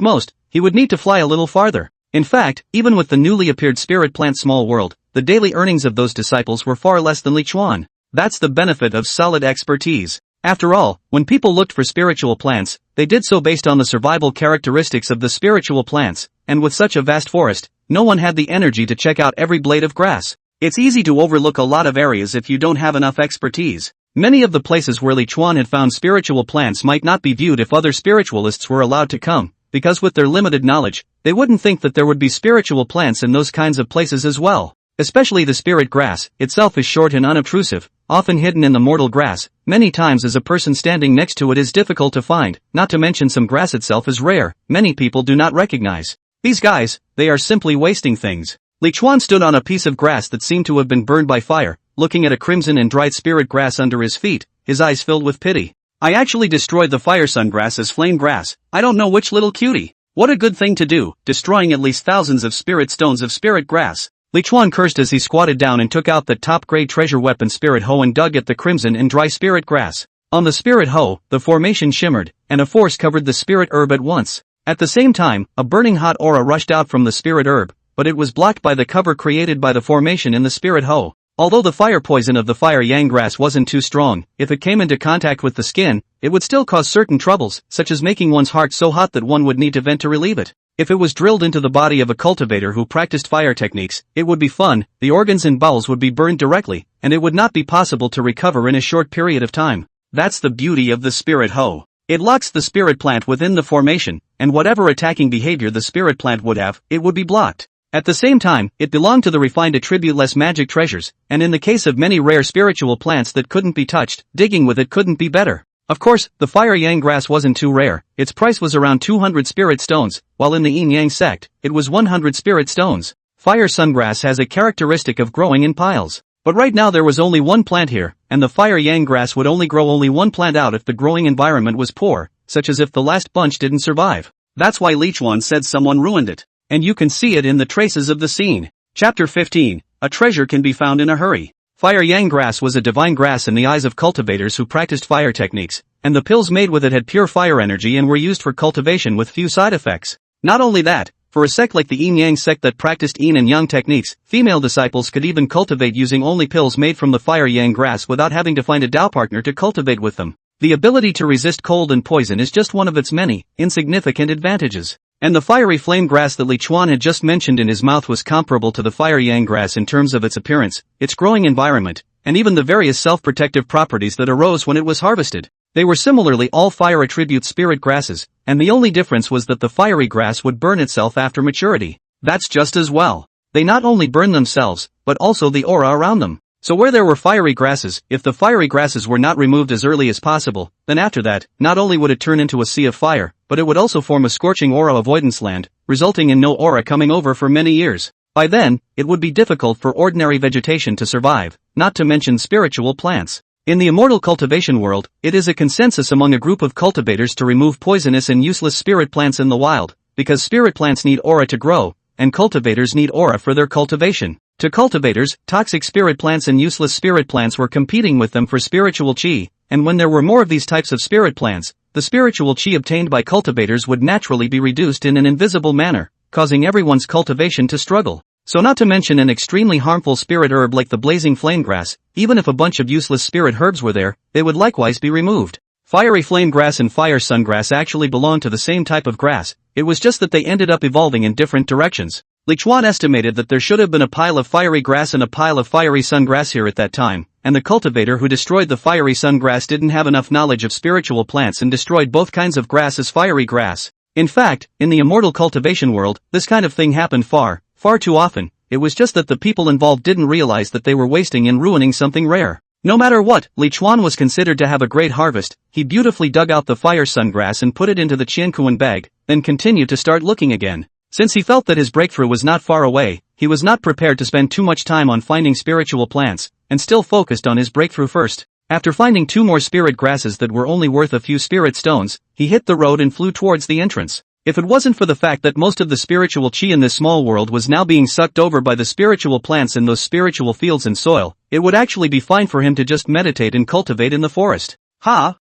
most, he would need to fly a little farther. In fact, even with the newly appeared spirit plant small world, the daily earnings of those disciples were far less than Li Chuan. That's the benefit of solid expertise. After all, when people looked for spiritual plants, they did so based on the survival characteristics of the spiritual plants, and with such a vast forest, no one had the energy to check out every blade of grass. It's easy to overlook a lot of areas if you don't have enough expertise. Many of the places where Li Chuan had found spiritual plants might not be viewed if other spiritualists were allowed to come, because with their limited knowledge, they wouldn't think that there would be spiritual plants in those kinds of places as well. Especially the spirit grass, itself is short and unobtrusive, often hidden in the mortal grass, many times as a person standing next to it is difficult to find, not to mention some grass itself is rare, many people do not recognize. These guys, they are simply wasting things. Li Chuan stood on a piece of grass that seemed to have been burned by fire, looking at a crimson and dried spirit grass under his feet, his eyes filled with pity. I actually destroyed the fire sun grass as flame grass, I don't know which little cutie. What a good thing to do, destroying at least thousands of spirit stones of spirit grass. Li Chuan cursed as he squatted down and took out the top-grade treasure weapon spirit hoe and dug at the crimson and dry spirit grass. On the spirit hoe, the formation shimmered, and a force covered the spirit herb at once. At the same time, a burning hot aura rushed out from the spirit herb, but it was blocked by the cover created by the formation in the spirit hoe. Although the fire poison of the fire yang grass wasn't too strong, if it came into contact with the skin, it would still cause certain troubles, such as making one's heart so hot that one would need to vent to relieve it. If it was drilled into the body of a cultivator who practiced fire techniques, it would be fun, the organs and bowels would be burned directly, and it would not be possible to recover in a short period of time. That's the beauty of the spirit hoe. It locks the spirit plant within the formation, and whatever attacking behavior the spirit plant would have, it would be blocked. At the same time, it belonged to the refined attribute-less magic treasures, and in the case of many rare spiritual plants that couldn't be touched, digging with it couldn't be better. Of course, the fire yang grass wasn't too rare, its price was around 200 spirit stones, while in the yin yang sect, it was 100 spirit stones. Fire sungrass has a characteristic of growing in piles. But right now there was only one plant here, and the fire yang grass would only grow only one plant out if the growing environment was poor, such as if the last bunch didn't survive. That's why Li Chuan said someone ruined it. And you can see it in the traces of the scene. Chapter 15, a treasure can be found in a hurry. Fire yang grass was a divine grass in the eyes of cultivators who practiced fire techniques, and the pills made with it had pure fire energy and were used for cultivation with few side effects. Not only that, for a sect like the yin yang sect that practiced yin and yang techniques, female disciples could even cultivate using only pills made from the fire yang grass without having to find a Tao partner to cultivate with them. The ability to resist cold and poison is just one of its many, insignificant advantages. And the fiery flame grass that Li Chuan had just mentioned in his mouth was comparable to the fire yang grass in terms of its appearance, its growing environment, and even the various self-protective properties that arose when it was harvested. They were similarly all fire attribute spirit grasses, and the only difference was that the fiery grass would burn itself after maturity. That's just as well. They not only burn themselves, but also the aura around them. So where there were fiery grasses, if the fiery grasses were not removed as early as possible, then after that, not only would it turn into a sea of fire, but it would also form a scorching aura avoidance land, resulting in no aura coming over for many years. By then, it would be difficult for ordinary vegetation to survive, not to mention spiritual plants. In the immortal cultivation world, it is a consensus among a group of cultivators to remove poisonous and useless spirit plants in the wild, because spirit plants need aura to grow, and cultivators need aura for their cultivation. To cultivators, toxic spirit plants and useless spirit plants were competing with them for spiritual chi, and when there were more of these types of spirit plants, the spiritual chi obtained by cultivators would naturally be reduced in an invisible manner, causing everyone's cultivation to struggle. So not to mention an extremely harmful spirit herb like the blazing flame grass, even if a bunch of useless spirit herbs were there, they would likewise be removed. Fiery flame grass and fire sungrass actually belonged to the same type of grass, it was just that they ended up evolving in different directions. Li Chuan estimated that there should have been a pile of fiery grass and a pile of fiery sungrass here at that time, and the cultivator who destroyed the fiery sungrass didn't have enough knowledge of spiritual plants and destroyed both kinds of grass as fiery grass. In fact, in the immortal cultivation world, this kind of thing happened far too often, it was just that the people involved didn't realize that they were wasting and ruining something rare. No matter what, Li Chuan was considered to have a great harvest, he beautifully dug out the fire sungrass and put it into the Qiankuan bag, then continued to start looking again. Since he felt that his breakthrough was not far away, he was not prepared to spend too much time on finding spiritual plants, and still focused on his breakthrough first. After finding 2 more spirit grasses that were only worth a few spirit stones, he hit the road and flew towards the entrance. If it wasn't for the fact that most of the spiritual chi in this small world was now being sucked over by the spiritual plants in those spiritual fields and soil, it would actually be fine for him to just meditate and cultivate in the forest. Ha!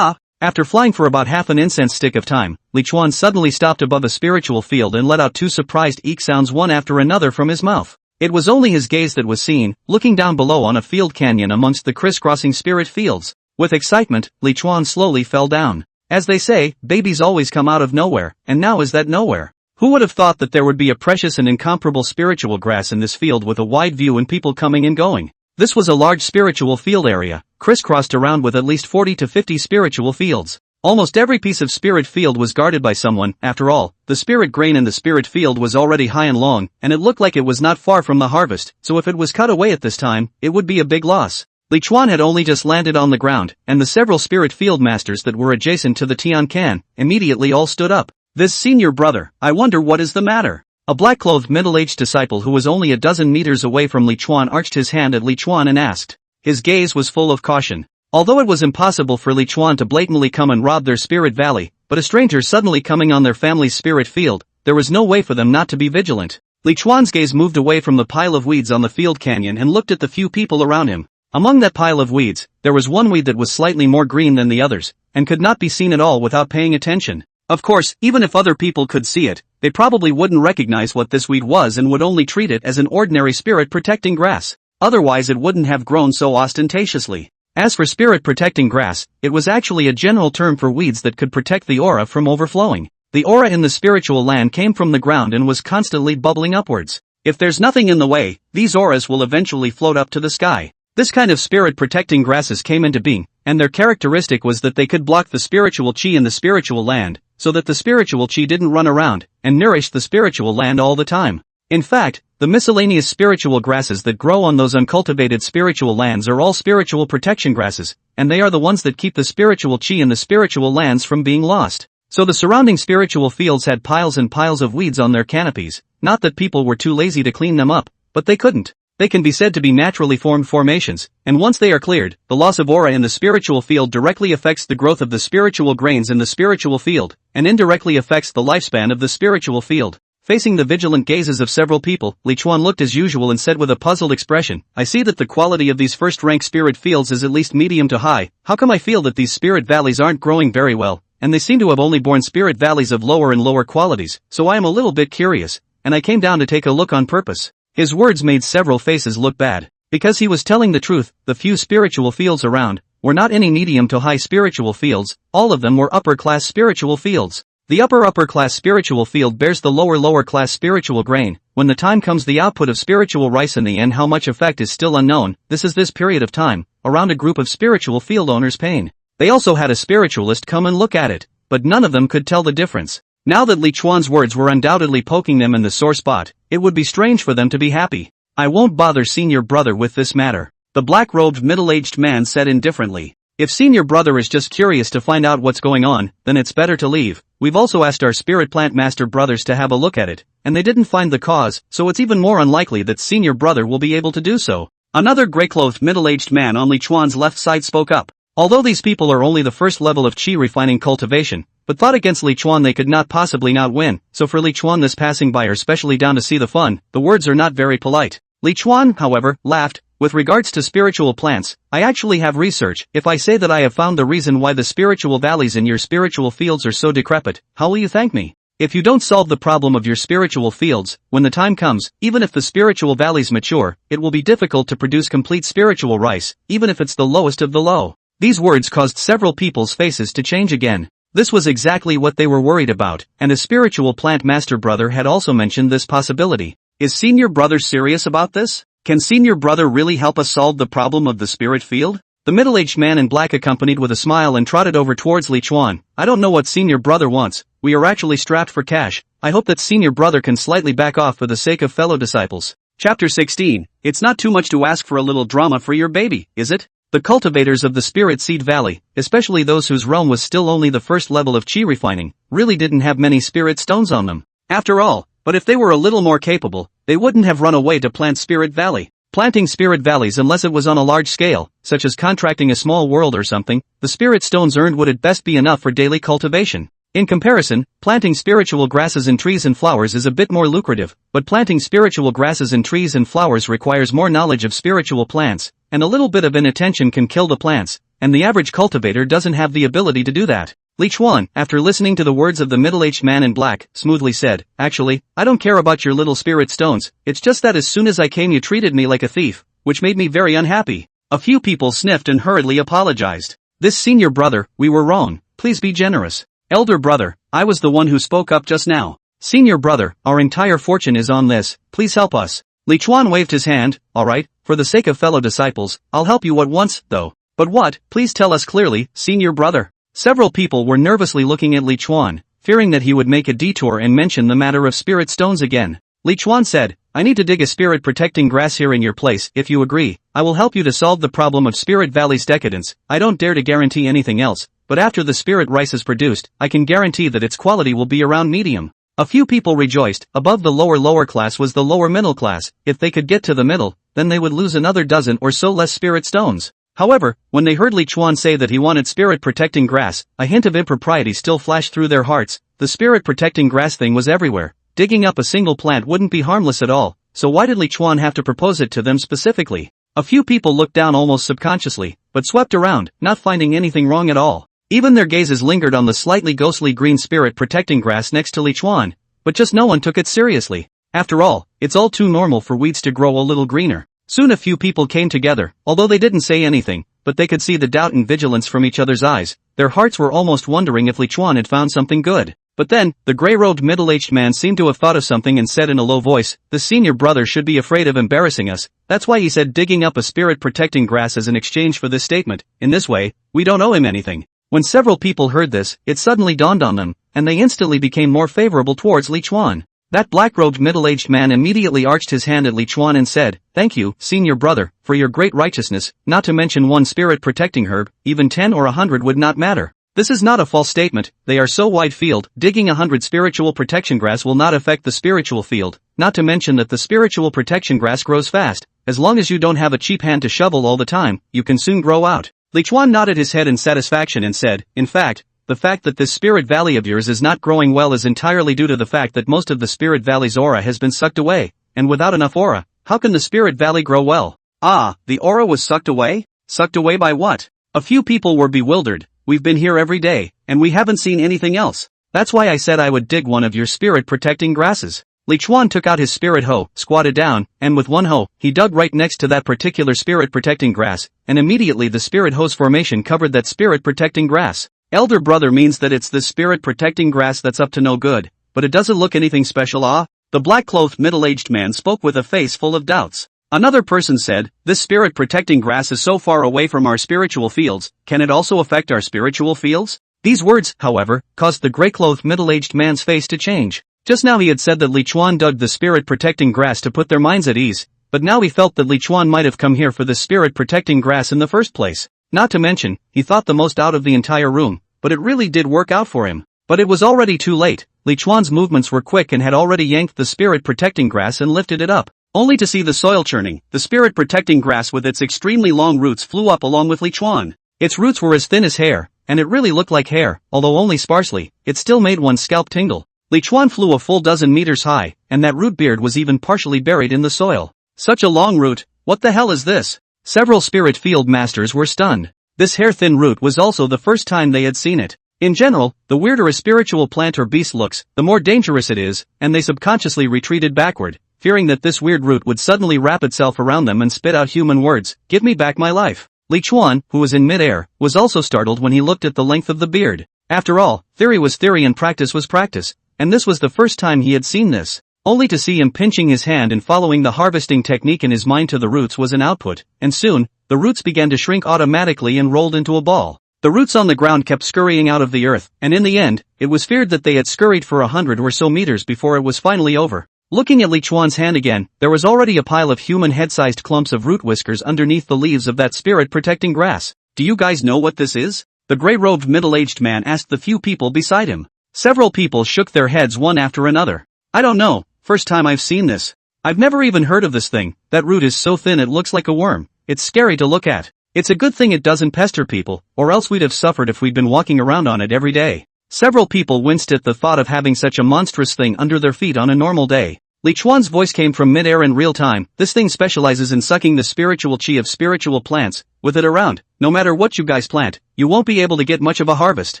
After flying for about half an incense stick of time, Li Chuan suddenly stopped above a spiritual field and let out 2 surprised eek sounds one after another from his mouth. It was only his gaze that was seen, looking down below on a field canyon amongst the crisscrossing spirit fields. With excitement, Li Chuan slowly fell down. As they say, babies always come out of nowhere, and now is that nowhere. Who would have thought that there would be a precious and incomparable spiritual grass in this field with a wide view and people coming and going? This was a large spiritual field area, crisscrossed around with at least 40 to 50 spiritual fields. Almost every piece of spirit field was guarded by someone. After all, the spirit grain in the spirit field was already high and long, and it looked like it was not far from the harvest, so if it was cut away at this time, it would be a big loss. Li Chuan had only just landed on the ground, and the several spirit field masters that were adjacent to the Tian Can immediately all stood up. This senior brother, I wonder what is the matter? A black-clothed middle-aged disciple who was only a dozen meters away from Li Chuan arched his hand at Li Chuan and asked. His gaze was full of caution. Although it was impossible for Li Chuan to blatantly come and rob their spirit valley, but a stranger suddenly coming on their family's spirit field, there was no way for them not to be vigilant. Li Chuan's gaze moved away from the pile of weeds on the field canyon and looked at the few people around him. Among that pile of weeds, there was one weed that was slightly more green than the others, and could not be seen at all without paying attention. Of course, even if other people could see it, they probably wouldn't recognize what this weed was and would only treat it as an ordinary spirit-protecting grass. Otherwise it wouldn't have grown so ostentatiously. As for spirit-protecting grass, it was actually a general term for weeds that could protect the aura from overflowing. The aura in the spiritual land came from the ground and was constantly bubbling upwards. If there's nothing in the way, these auras will eventually float up to the sky. This kind of spirit-protecting grasses came into being, and their characteristic was that they could block the spiritual chi in the spiritual land, so that the spiritual chi didn't run around and nourish the spiritual land all the time. In fact, the miscellaneous spiritual grasses that grow on those uncultivated spiritual lands are all spiritual protection grasses, and they are the ones that keep the spiritual chi in the spiritual lands from being lost. So the surrounding spiritual fields had piles and piles of weeds on their canopies, not that people were too lazy to clean them up, but they couldn't. They can be said to be naturally formed formations, and once they are cleared, the loss of aura in the spiritual field directly affects the growth of the spiritual grains in the spiritual field, and indirectly affects the lifespan of the spiritual field. Facing the vigilant gazes of several people, Li Chuan looked as usual and said with a puzzled expression, I see that the quality of these first-rank spirit fields is at least medium to high. How come I feel that these spirit valleys aren't growing very well, and they seem to have only borne spirit valleys of lower and lower qualities, so I am a little bit curious, and I came down to take a look on purpose. His words made several faces look bad. Because he was telling the truth, the few spiritual fields around were not any medium to high spiritual fields, all of them were upper-class spiritual fields. The upper-class spiritual field bears the lower-class spiritual grain. When the time comes, the output of spiritual rice in the end, how much effect is still unknown. This is this period of time, around a group of spiritual field owners' pain. They also had a spiritualist come and look at it, but none of them could tell the difference. Now that Li Chuan's words were undoubtedly poking them in the sore spot, it would be strange for them to be happy. I won't bother senior brother with this matter, the black-robed middle-aged man said indifferently. If senior brother is just curious to find out what's going on, then it's better to leave. We've also asked our spirit plant master brothers to have a look at it, and they didn't find the cause, so it's even more unlikely that senior brother will be able to do so. Another gray-clothed middle-aged man on Li Chuan's left side spoke up. Although these people are only the first level of chi refining cultivation, but thought against Li Chuan they could not possibly not win, so for Li Chuan this passing by are specially down to see the fun. The words are not very polite. Li Chuan, however, laughed. With regards to spiritual plants, I actually have research. If I say that I have found the reason why the spiritual valleys in your spiritual fields are so decrepit, how will you thank me? If you don't solve the problem of your spiritual fields, when the time comes, even if the spiritual valleys mature, it will be difficult to produce complete spiritual rice, even if it's the lowest of the low. These words caused several people's faces to change again. This was exactly what they were worried about, and a spiritual plant master brother had also mentioned this possibility. Is senior brother serious about this? Can senior brother really help us solve the problem of the spirit field? The middle-aged man in black accompanied with a smile and trotted over towards Li Chuan. I don't know what senior brother wants. We are actually strapped for cash. I hope that senior brother can slightly back off for the sake of fellow disciples. Chapter 16. It's not too much to ask for a little drama for your baby, is it? The cultivators of the Spirit Seed Valley, especially those whose realm was still only the first level of chi refining, really didn't have many spirit stones on them. After all, but if they were a little more capable, they wouldn't have run away to plant Spirit Valley. Planting spirit valleys, unless it was on a large scale, such as contracting a small world or something, the spirit stones earned would at best be enough for daily cultivation. In comparison, planting spiritual grasses and trees and flowers is a bit more lucrative, but planting spiritual grasses and trees and flowers requires more knowledge of spiritual plants, and a little bit of inattention can kill the plants, and the average cultivator doesn't have the ability to do that. Li Chuan, after listening to the words of the middle-aged man in black, smoothly said, Actually, I don't care about your little spirit stones, it's just that as soon as I came you treated me like a thief, which made me very unhappy. A few people sniffed and hurriedly apologized. This senior brother, we were wrong, please be generous. Elder brother, I was the one who spoke up just now. Senior brother, our entire fortune is on this, please help us. Li Chuan waved his hand, alright, for the sake of fellow disciples, I'll help you at once, though. But what, please tell us clearly, senior brother. Several people were nervously looking at Li Chuan, fearing that he would make a detour and mention the matter of spirit stones again. Li Chuan said, I need to dig a spirit protecting grass here in your place. If you agree, I will help you to solve the problem of Spirit Valley's decadence. I don't dare to guarantee anything else, but after the spirit rice is produced, I can guarantee that its quality will be around medium. A few people rejoiced. Above the lower class was the lower middle class. If they could get to the middle, then they would lose another dozen or so less spirit stones. However, when they heard Li Chuan say that he wanted spirit protecting grass, a hint of impropriety still flashed through their hearts. The spirit protecting grass thing was everywhere. Digging up a single plant wouldn't be harmless at all, so why did Li Chuan have to propose it to them specifically? A few people looked down almost subconsciously, but swept around, not finding anything wrong at all. Even their gazes lingered on the slightly ghostly green spirit protecting grass next to Li Chuan, but just no one took it seriously. After all, it's all too normal for weeds to grow a little greener. Soon a few people came together, although they didn't say anything, but they could see the doubt and vigilance from each other's eyes. Their hearts were almost wondering if Li Chuan had found something good. But then, the gray-robed middle-aged man seemed to have thought of something and said in a low voice, "The senior brother should be afraid of embarrassing us." That's why he said digging up a spirit protecting grass as an exchange for this statement. In this way, we don't owe him anything. When several people heard this, it suddenly dawned on them, and they instantly became more favorable towards Li Chuan. That black-robed middle-aged man immediately arched his hand at Li Chuan and said, "Thank you, senior brother, for your great righteousness, not to mention one spirit protecting herb, even 10 or 100 would not matter." This is not a false statement. They are so wide field, digging 100 spiritual protection grass will not affect the spiritual field, not to mention that the spiritual protection grass grows fast. As long as you don't have a cheap hand to shovel all the time, you can soon grow out. Li Chuan nodded his head in satisfaction and said, "In fact, the fact that this spirit valley of yours is not growing well is entirely due to the fact that most of the spirit valley's aura has been sucked away, and without enough aura, how can the spirit valley grow well?" Ah, the aura was sucked away? Sucked away by what? A few people were bewildered. "We've been here every day, and we haven't seen anything else. That's why I said I would dig one of your spirit protecting grasses." Li Chuan took out his spirit hoe, squatted down, and with one hoe, he dug right next to that particular spirit protecting grass, and immediately the spirit hoe's formation covered that spirit protecting grass. Elder brother means that it's this spirit protecting grass that's up to no good, but it doesn't look anything special, ah? The black-clothed middle-aged man spoke with a face full of doubts. Another person said, "This spirit protecting grass is so far away from our spiritual fields, can it also affect our spiritual fields?" These words, however, caused the gray-clothed middle-aged man's face to change. Just now he had said that Li Chuan dug the spirit protecting grass to put their minds at ease, but now he felt that Li Chuan might have come here for the spirit protecting grass in the first place. Not to mention, he thought the most out of the entire room, but it really did work out for him. But it was already too late. Li Chuan's movements were quick and had already yanked the spirit protecting grass and lifted it up. Only to see the soil churning, the spirit protecting grass with its extremely long roots flew up along with Li Chuan. Its roots were as thin as hair, and it really looked like hair, although only sparsely, it still made one's scalp tingle. Li Chuan flew a full dozen meters high, and that root beard was even partially buried in the soil. Such a long root, what the hell is this? Several spirit field masters were stunned. This hair-thin root was also the first time they had seen it. In general, the weirder a spiritual plant or beast looks, the more dangerous it is, and they subconsciously retreated backward, fearing that this weird root would suddenly wrap itself around them and spit out human words, "Give me back my life." Li Chuan, who was in mid-air, was also startled when he looked at the length of the beard. After all, theory was theory and practice was practice, and this was the first time he had seen this. Only to see him pinching his hand and following the harvesting technique in his mind to the roots was an output, and soon, the roots began to shrink automatically and rolled into a ball. The roots on the ground kept scurrying out of the earth, and in the end, it was feared that they had scurried for 100 or so meters before it was finally over. Looking at Li Chuan's hand again, there was already a pile of human head-sized clumps of root whiskers underneath the leaves of that spirit-protecting grass. "Do you guys know what this is?" the gray-robed middle-aged man asked the few people beside him. Several people shook their heads one after another. "I don't know, first time I've seen this. I've never even heard of this thing. That root is so thin it looks like a worm. It's scary to look at. It's a good thing it doesn't pester people, or else we'd have suffered if we'd been walking around on it every day." Several people winced at the thought of having such a monstrous thing under their feet on a normal day. Li Chuan's voice came from mid-air in real time. "This thing specializes in sucking the spiritual chi of spiritual plants. With it around, no matter what you guys plant, you won't be able to get much of a harvest.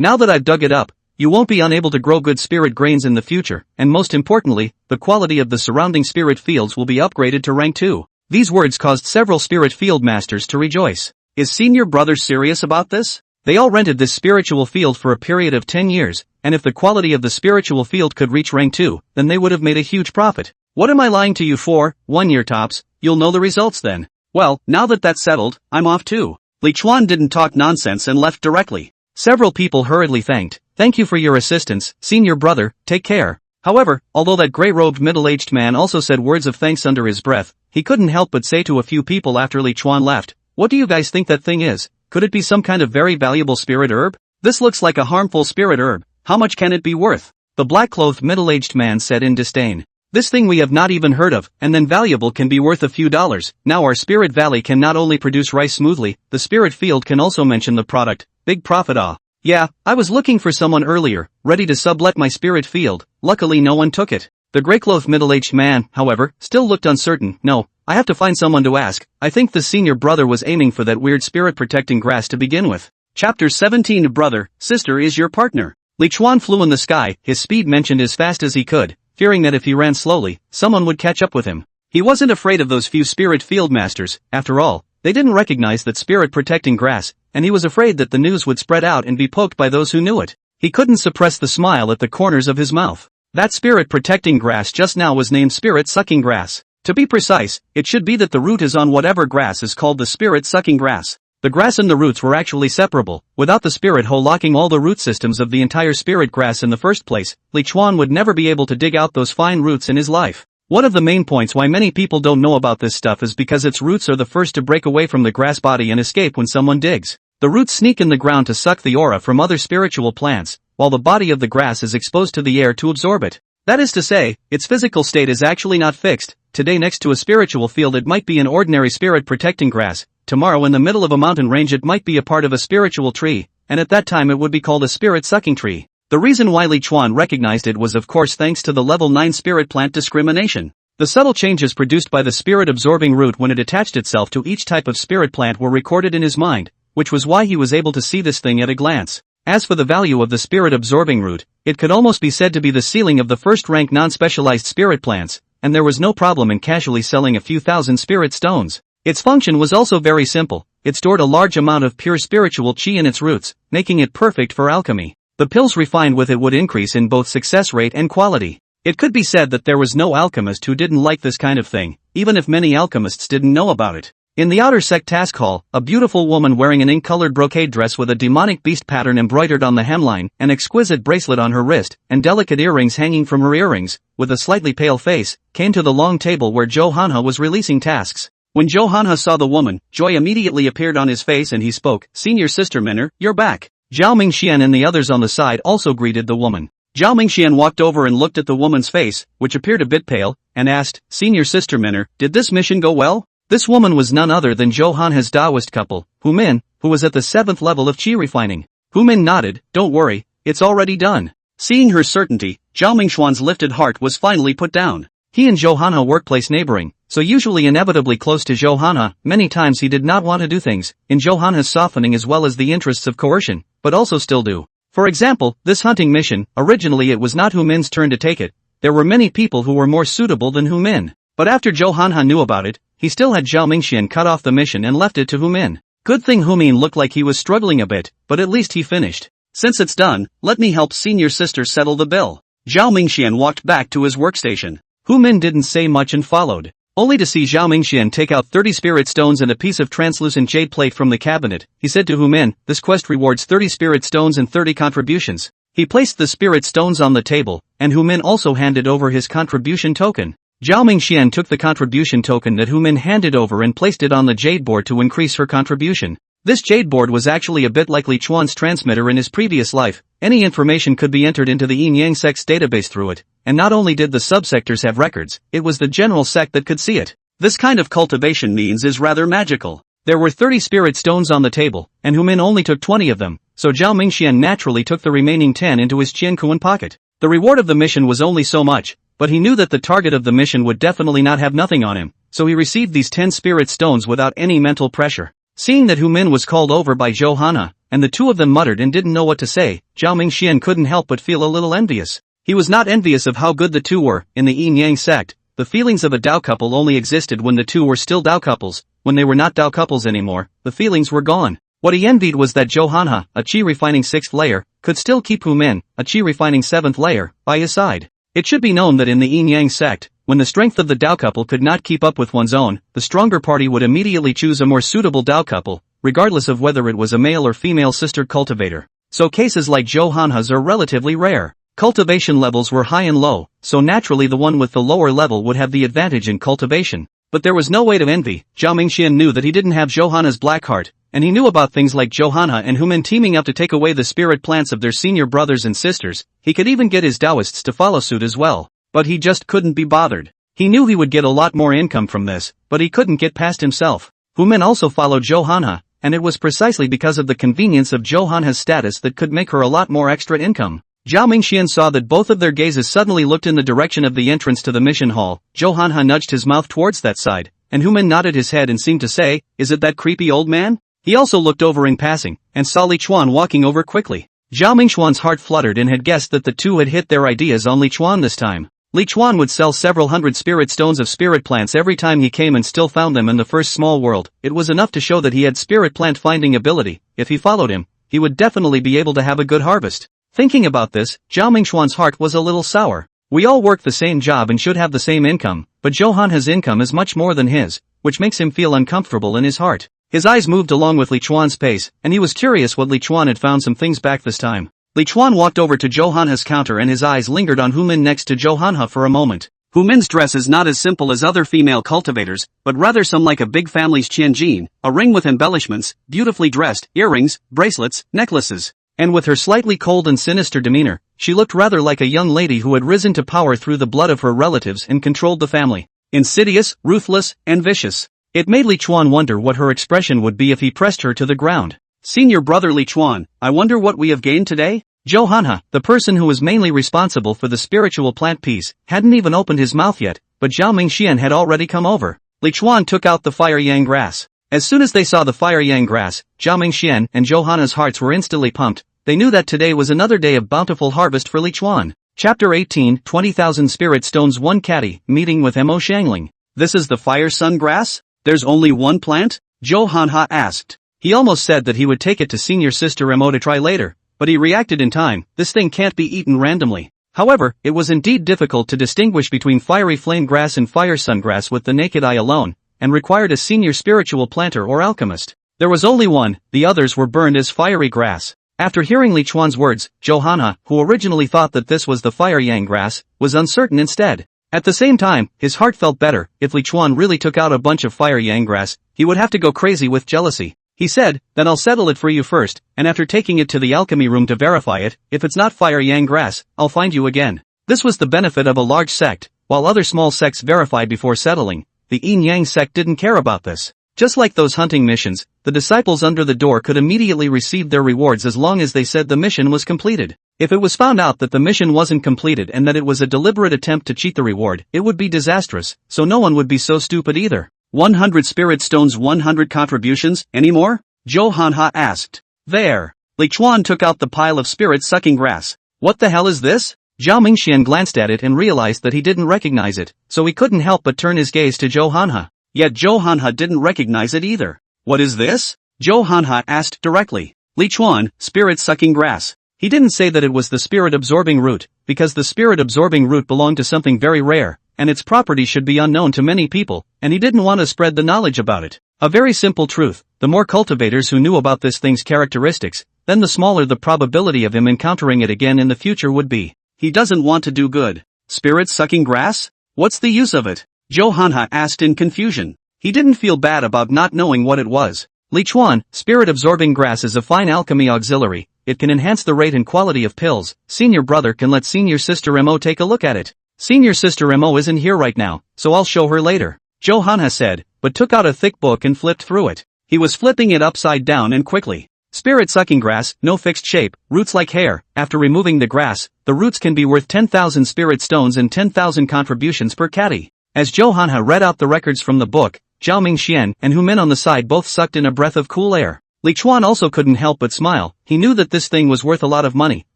Now that I've dug it up, you won't be unable to grow good spirit grains in the future, and most importantly, the quality of the surrounding spirit fields will be upgraded to rank 2. These words caused several spirit field masters to rejoice. Is senior brother serious about this? They all rented this spiritual field for a period of 10 years, and if the quality of the spiritual field could reach rank 2, then they would have made a huge profit. What am I lying to you for? 1 year tops, you'll know the results then. Well, now that that's settled, I'm off too. Li Chuan didn't talk nonsense and left directly. Several people hurriedly thanked. "Thank you for your assistance, senior brother, take care." However, although that grey-robed middle-aged man also said words of thanks under his breath, he couldn't help but say to a few people after Li Chuan left, "What do you guys think that thing is? Could it be some kind of very valuable spirit herb? This looks like a harmful spirit herb. How much can it be worth?" The black-clothed middle-aged man said in disdain. "This thing we have not even heard of, and then valuable can be worth a few dollars. Now our spirit valley can not only produce rice smoothly, the spirit field can also mention the product. Big profit ah. Yeah, I was looking for someone earlier, ready to sublet my spirit field, luckily no one took it." The grey-clothed middle-aged man, however, still looked uncertain. "No, I have to find someone to ask. I think the senior brother was aiming for that weird spirit-protecting grass to begin with." Chapter 17. Brother, sister is your partner. Li Chuan flew in the sky, his speed mentioned as fast as he could, fearing that if he ran slowly, someone would catch up with him. He wasn't afraid of those few spirit field masters, after all, they didn't recognize that spirit-protecting grass, and he was afraid that the news would spread out and be poked by those who knew it. He couldn't suppress the smile at the corners of his mouth. That spirit-protecting grass just now was named spirit-sucking grass. To be precise, it should be that the root is on whatever grass is called the spirit-sucking grass. The grass and the roots were actually separable. Without the spirit hoe locking all the root systems of the entire spirit grass in the first place, Li Chuan would never be able to dig out those fine roots in his life. One of the main points why many people don't know about this stuff is because its roots are the first to break away from the grass body and escape when someone digs. The roots sneak in the ground to suck the aura from other spiritual plants, while the body of the grass is exposed to the air to absorb it. That is to say, its physical state is actually not fixed. Today next to a spiritual field it might be an ordinary spirit-protecting grass. Tomorrow in the middle of a mountain range it might be a part of a spiritual tree, and at that time it would be called a spirit-sucking tree. The reason why Li Chuan recognized it was of course thanks to the level 9 spirit plant discrimination. The subtle changes produced by the spirit-absorbing root when it attached itself to each type of spirit plant were recorded in his mind, which was why he was able to see this thing at a glance. As for the value of the spirit-absorbing root, it could almost be said to be the ceiling of the first-rank non-specialized spirit plants, and there was no problem in casually selling a few thousand spirit stones. Its function was also very simple. It stored a large amount of pure spiritual chi in its roots, making it perfect for alchemy. The pills refined with it would increase in both success rate and quality. It could be said that there was no alchemist who didn't like this kind of thing, even if many alchemists didn't know about it. In the outer sect task hall, a beautiful woman wearing an ink-colored brocade dress with a demonic beast pattern embroidered on the hemline, an exquisite bracelet on her wrist, and delicate earrings hanging from her earrings, with a slightly pale face, came to the long table where Zhou Hanhe was releasing tasks. When Zhou Hanhe saw the woman, joy immediately appeared on his face and he spoke, "Senior Sister Minner, you're back." Zhao Mingxian and the others on the side also greeted the woman. Zhao Mingxian walked over and looked at the woman's face, which appeared a bit pale, and asked, "Senior Sister Minner, did this mission go well?" This woman was none other than Zhou Hanhe's Taoist couple, Hu Min, who was at the 7th level of chi refining. Hu Min nodded, "Don't worry, it's already done." Seeing her certainty, Zhao Mingxuan's lifted heart was finally put down. He and Zhou Hanhe workplace neighboring, so usually inevitably close to Zhou Hanhe, many times he did not want to do things, in Zhou Hanhe's softening as well as the interests of coercion, but also still do. For example, this hunting mission, originally it was not Hu Min's turn to take it. There were many people who were more suitable than Hu Min. But after Zhou Hanhe knew about it, he still had Zhao Mingxian cut off the mission and left it to Hu Min. Good thing Hu Min looked like he was struggling a bit, but at least he finished. "Since it's done, let me help senior sister settle the bill." Zhao Mingxian walked back to his workstation. Hu Min didn't say much and followed, only to see Zhao Mingxian take out 30 spirit stones and a piece of translucent jade plate from the cabinet. He said to Hu Min, "This quest rewards 30 spirit stones and 30 contributions." He placed the spirit stones on the table, and Hu Min also handed over his contribution token. Zhao Mingxian took the contribution token that Hu Min handed over and placed it on the jade board to increase her contribution. This jade board was actually a bit like Li Chuan's transmitter in his previous life. Any information could be entered into the Yin-Yang sect's database through it, and not only did the subsectors have records, it was the general sect that could see it. This kind of cultivation means is rather magical. There were 30 spirit stones on the table, and Hu Min only took 20 of them, so Zhao Mingxian naturally took the remaining 10 into his Qiankuan pocket. The reward of the mission was only so much, but he knew that the target of the mission would definitely not have nothing on him, so he received these 10 spirit stones without any mental pressure. Seeing that Hu Min was called over by Zhou Hanhe, and the two of them muttered and didn't know what to say, Zhao Mingxian couldn't help but feel a little envious. He was not envious of how good the two were. In the Yin-Yang sect, the feelings of a Dao couple only existed when the two were still Dao couples. When they were not Dao couples anymore, the feelings were gone. What he envied was that Zhou Hanhe, a chi refining 6th layer, could still keep Hu Min, a chi refining 7th layer, by his side. It should be known that in the Yin-Yang sect, when the strength of the Dao couple could not keep up with one's own, the stronger party would immediately choose a more suitable Dao couple, regardless of whether it was a male or female sister cultivator. So cases like Zhou Hanhe's are relatively rare. Cultivation levels were high and low, so naturally the one with the lower level would have the advantage in cultivation. But there was no way to envy. Zhao Mingxian knew that he didn't have Johanna's black heart, and he knew about things like Johanna and Human teaming up to take away the spirit plants of their senior brothers and sisters. He could even get his Taoists to follow suit as well. But he just couldn't be bothered. He knew he would get a lot more income from this, but he couldn't get past himself. Human also followed Johanna, and it was precisely because of the convenience of Johanna's status that could make her a lot more extra income. Zhao Mingxian saw that both of their gazes suddenly looked in the direction of the entrance to the mission hall. Johanna nudged his mouth towards that side, and Human nodded his head and seemed to say, "Is it that creepy old man?" He also looked over in passing, and saw Li Chuan walking over quickly. Zhao Mingxuan's heart fluttered and had guessed that the two had hit their ideas on Li Chuan this time. Li Chuan would sell several hundred spirit stones of spirit plants every time he came and still found them in the first small world. It was enough to show that he had spirit plant finding ability. If he followed him, he would definitely be able to have a good harvest. Thinking about this, Zhao Mingxuan's heart was a little sour. We all work the same job and should have the same income, but Johanna's income is much more than his, which makes him feel uncomfortable in his heart. His eyes moved along with Li Chuan's pace, and he was curious what Li Chuan had found some things back this time. Li Chuan walked over to Johanna's counter and his eyes lingered on Humin next to Johanna for a moment. Humin's dress is not as simple as other female cultivators, but rather some like a big family's Qianjin, a ring with embellishments, beautifully dressed, earrings, bracelets, necklaces. And with her slightly cold and sinister demeanor, she looked rather like a young lady who had risen to power through the blood of her relatives and controlled the family. Insidious, ruthless, and vicious. It made Li Chuan wonder what her expression would be if he pressed her to the ground. "Senior brother Li Chuan, I wonder what we have gained today?" Johanna, the person who was mainly responsible for the spiritual plant piece, hadn't even opened his mouth yet, but Zhao Mingxian had already come over. Li Chuan took out the fire yang grass. As soon as they saw the fire yang grass, Zhao Mingxian and Johanna's hearts were instantly pumped. They knew that today was another day of bountiful harvest for Li Chuan. Chapter 18, 20,000 Spirit Stones 1 Caddy, Meeting with Mo Xiangling. "This is the fire sun grass? There's only one plant?" Johanna asked. He almost said that he would take it to senior sister Mo to try later, but he reacted in time. This thing can't be eaten randomly. However, it was indeed difficult to distinguish between fiery flame grass and fire sun grass with the naked eye alone, and required a senior spiritual planter or alchemist. There was only one, the others were burned as fiery grass. After hearing Li Chuan's words, Johanna, who originally thought that this was the fire yang grass, was uncertain instead. At the same time, his heart felt better. If Li Chuan really took out a bunch of fire yang grass, he would have to go crazy with jealousy. He said, "Then I'll settle it for you first, and after taking it to the alchemy room to verify it, if it's not fire yang grass, I'll find you again." This was the benefit of a large sect. While other small sects verified before settling, the Yin Yang sect didn't care about this. Just like those hunting missions, the disciples under the door could immediately receive their rewards as long as they said the mission was completed. If it was found out that the mission wasn't completed and that it was a deliberate attempt to cheat the reward, it would be disastrous, so no one would be so stupid either. 100 spirit stones, 100 contributions, any more? Johanna asked. There. Li Chuan took out the pile of spirit-sucking grass. What the hell is this? Zhao Mingxian glanced at it and realized that he didn't recognize it, so he couldn't help but turn his gaze to Johanna. Yet Johanna didn't recognize it either. What is this? Johanna asked directly. Li Chuan, spirit-sucking grass. He didn't say that it was the spirit-absorbing root, because the spirit-absorbing root belonged to something very rare, and its properties should be unknown to many people, and he didn't want to spread the knowledge about it. A very simple truth, the more cultivators who knew about this thing's characteristics, then the smaller the probability of him encountering it again in the future would be. He doesn't want to do good. Spirit-sucking grass? What's the use of it? Johanna asked in confusion. He didn't feel bad about not knowing what it was. Li Chuan, spirit-absorbing grass is a fine alchemy auxiliary. It can enhance the rate and quality of pills. Senior brother can let senior sister Mo take a look at it. Senior sister Mo isn't here right now, so I'll show her later. Johanna said, but took out a thick book and flipped through it. He was flipping it upside down and quickly. Spirit-sucking grass, no fixed shape, roots like hair. After removing the grass, the roots can be worth 10,000 spirit stones and 10,000 contributions per caddy. As Johanna read out the records from the book, Zhao Mingxian and Hu Min on the side both sucked in a breath of cool air. Li Chuan also couldn't help but smile. He knew that this thing was worth a lot of money,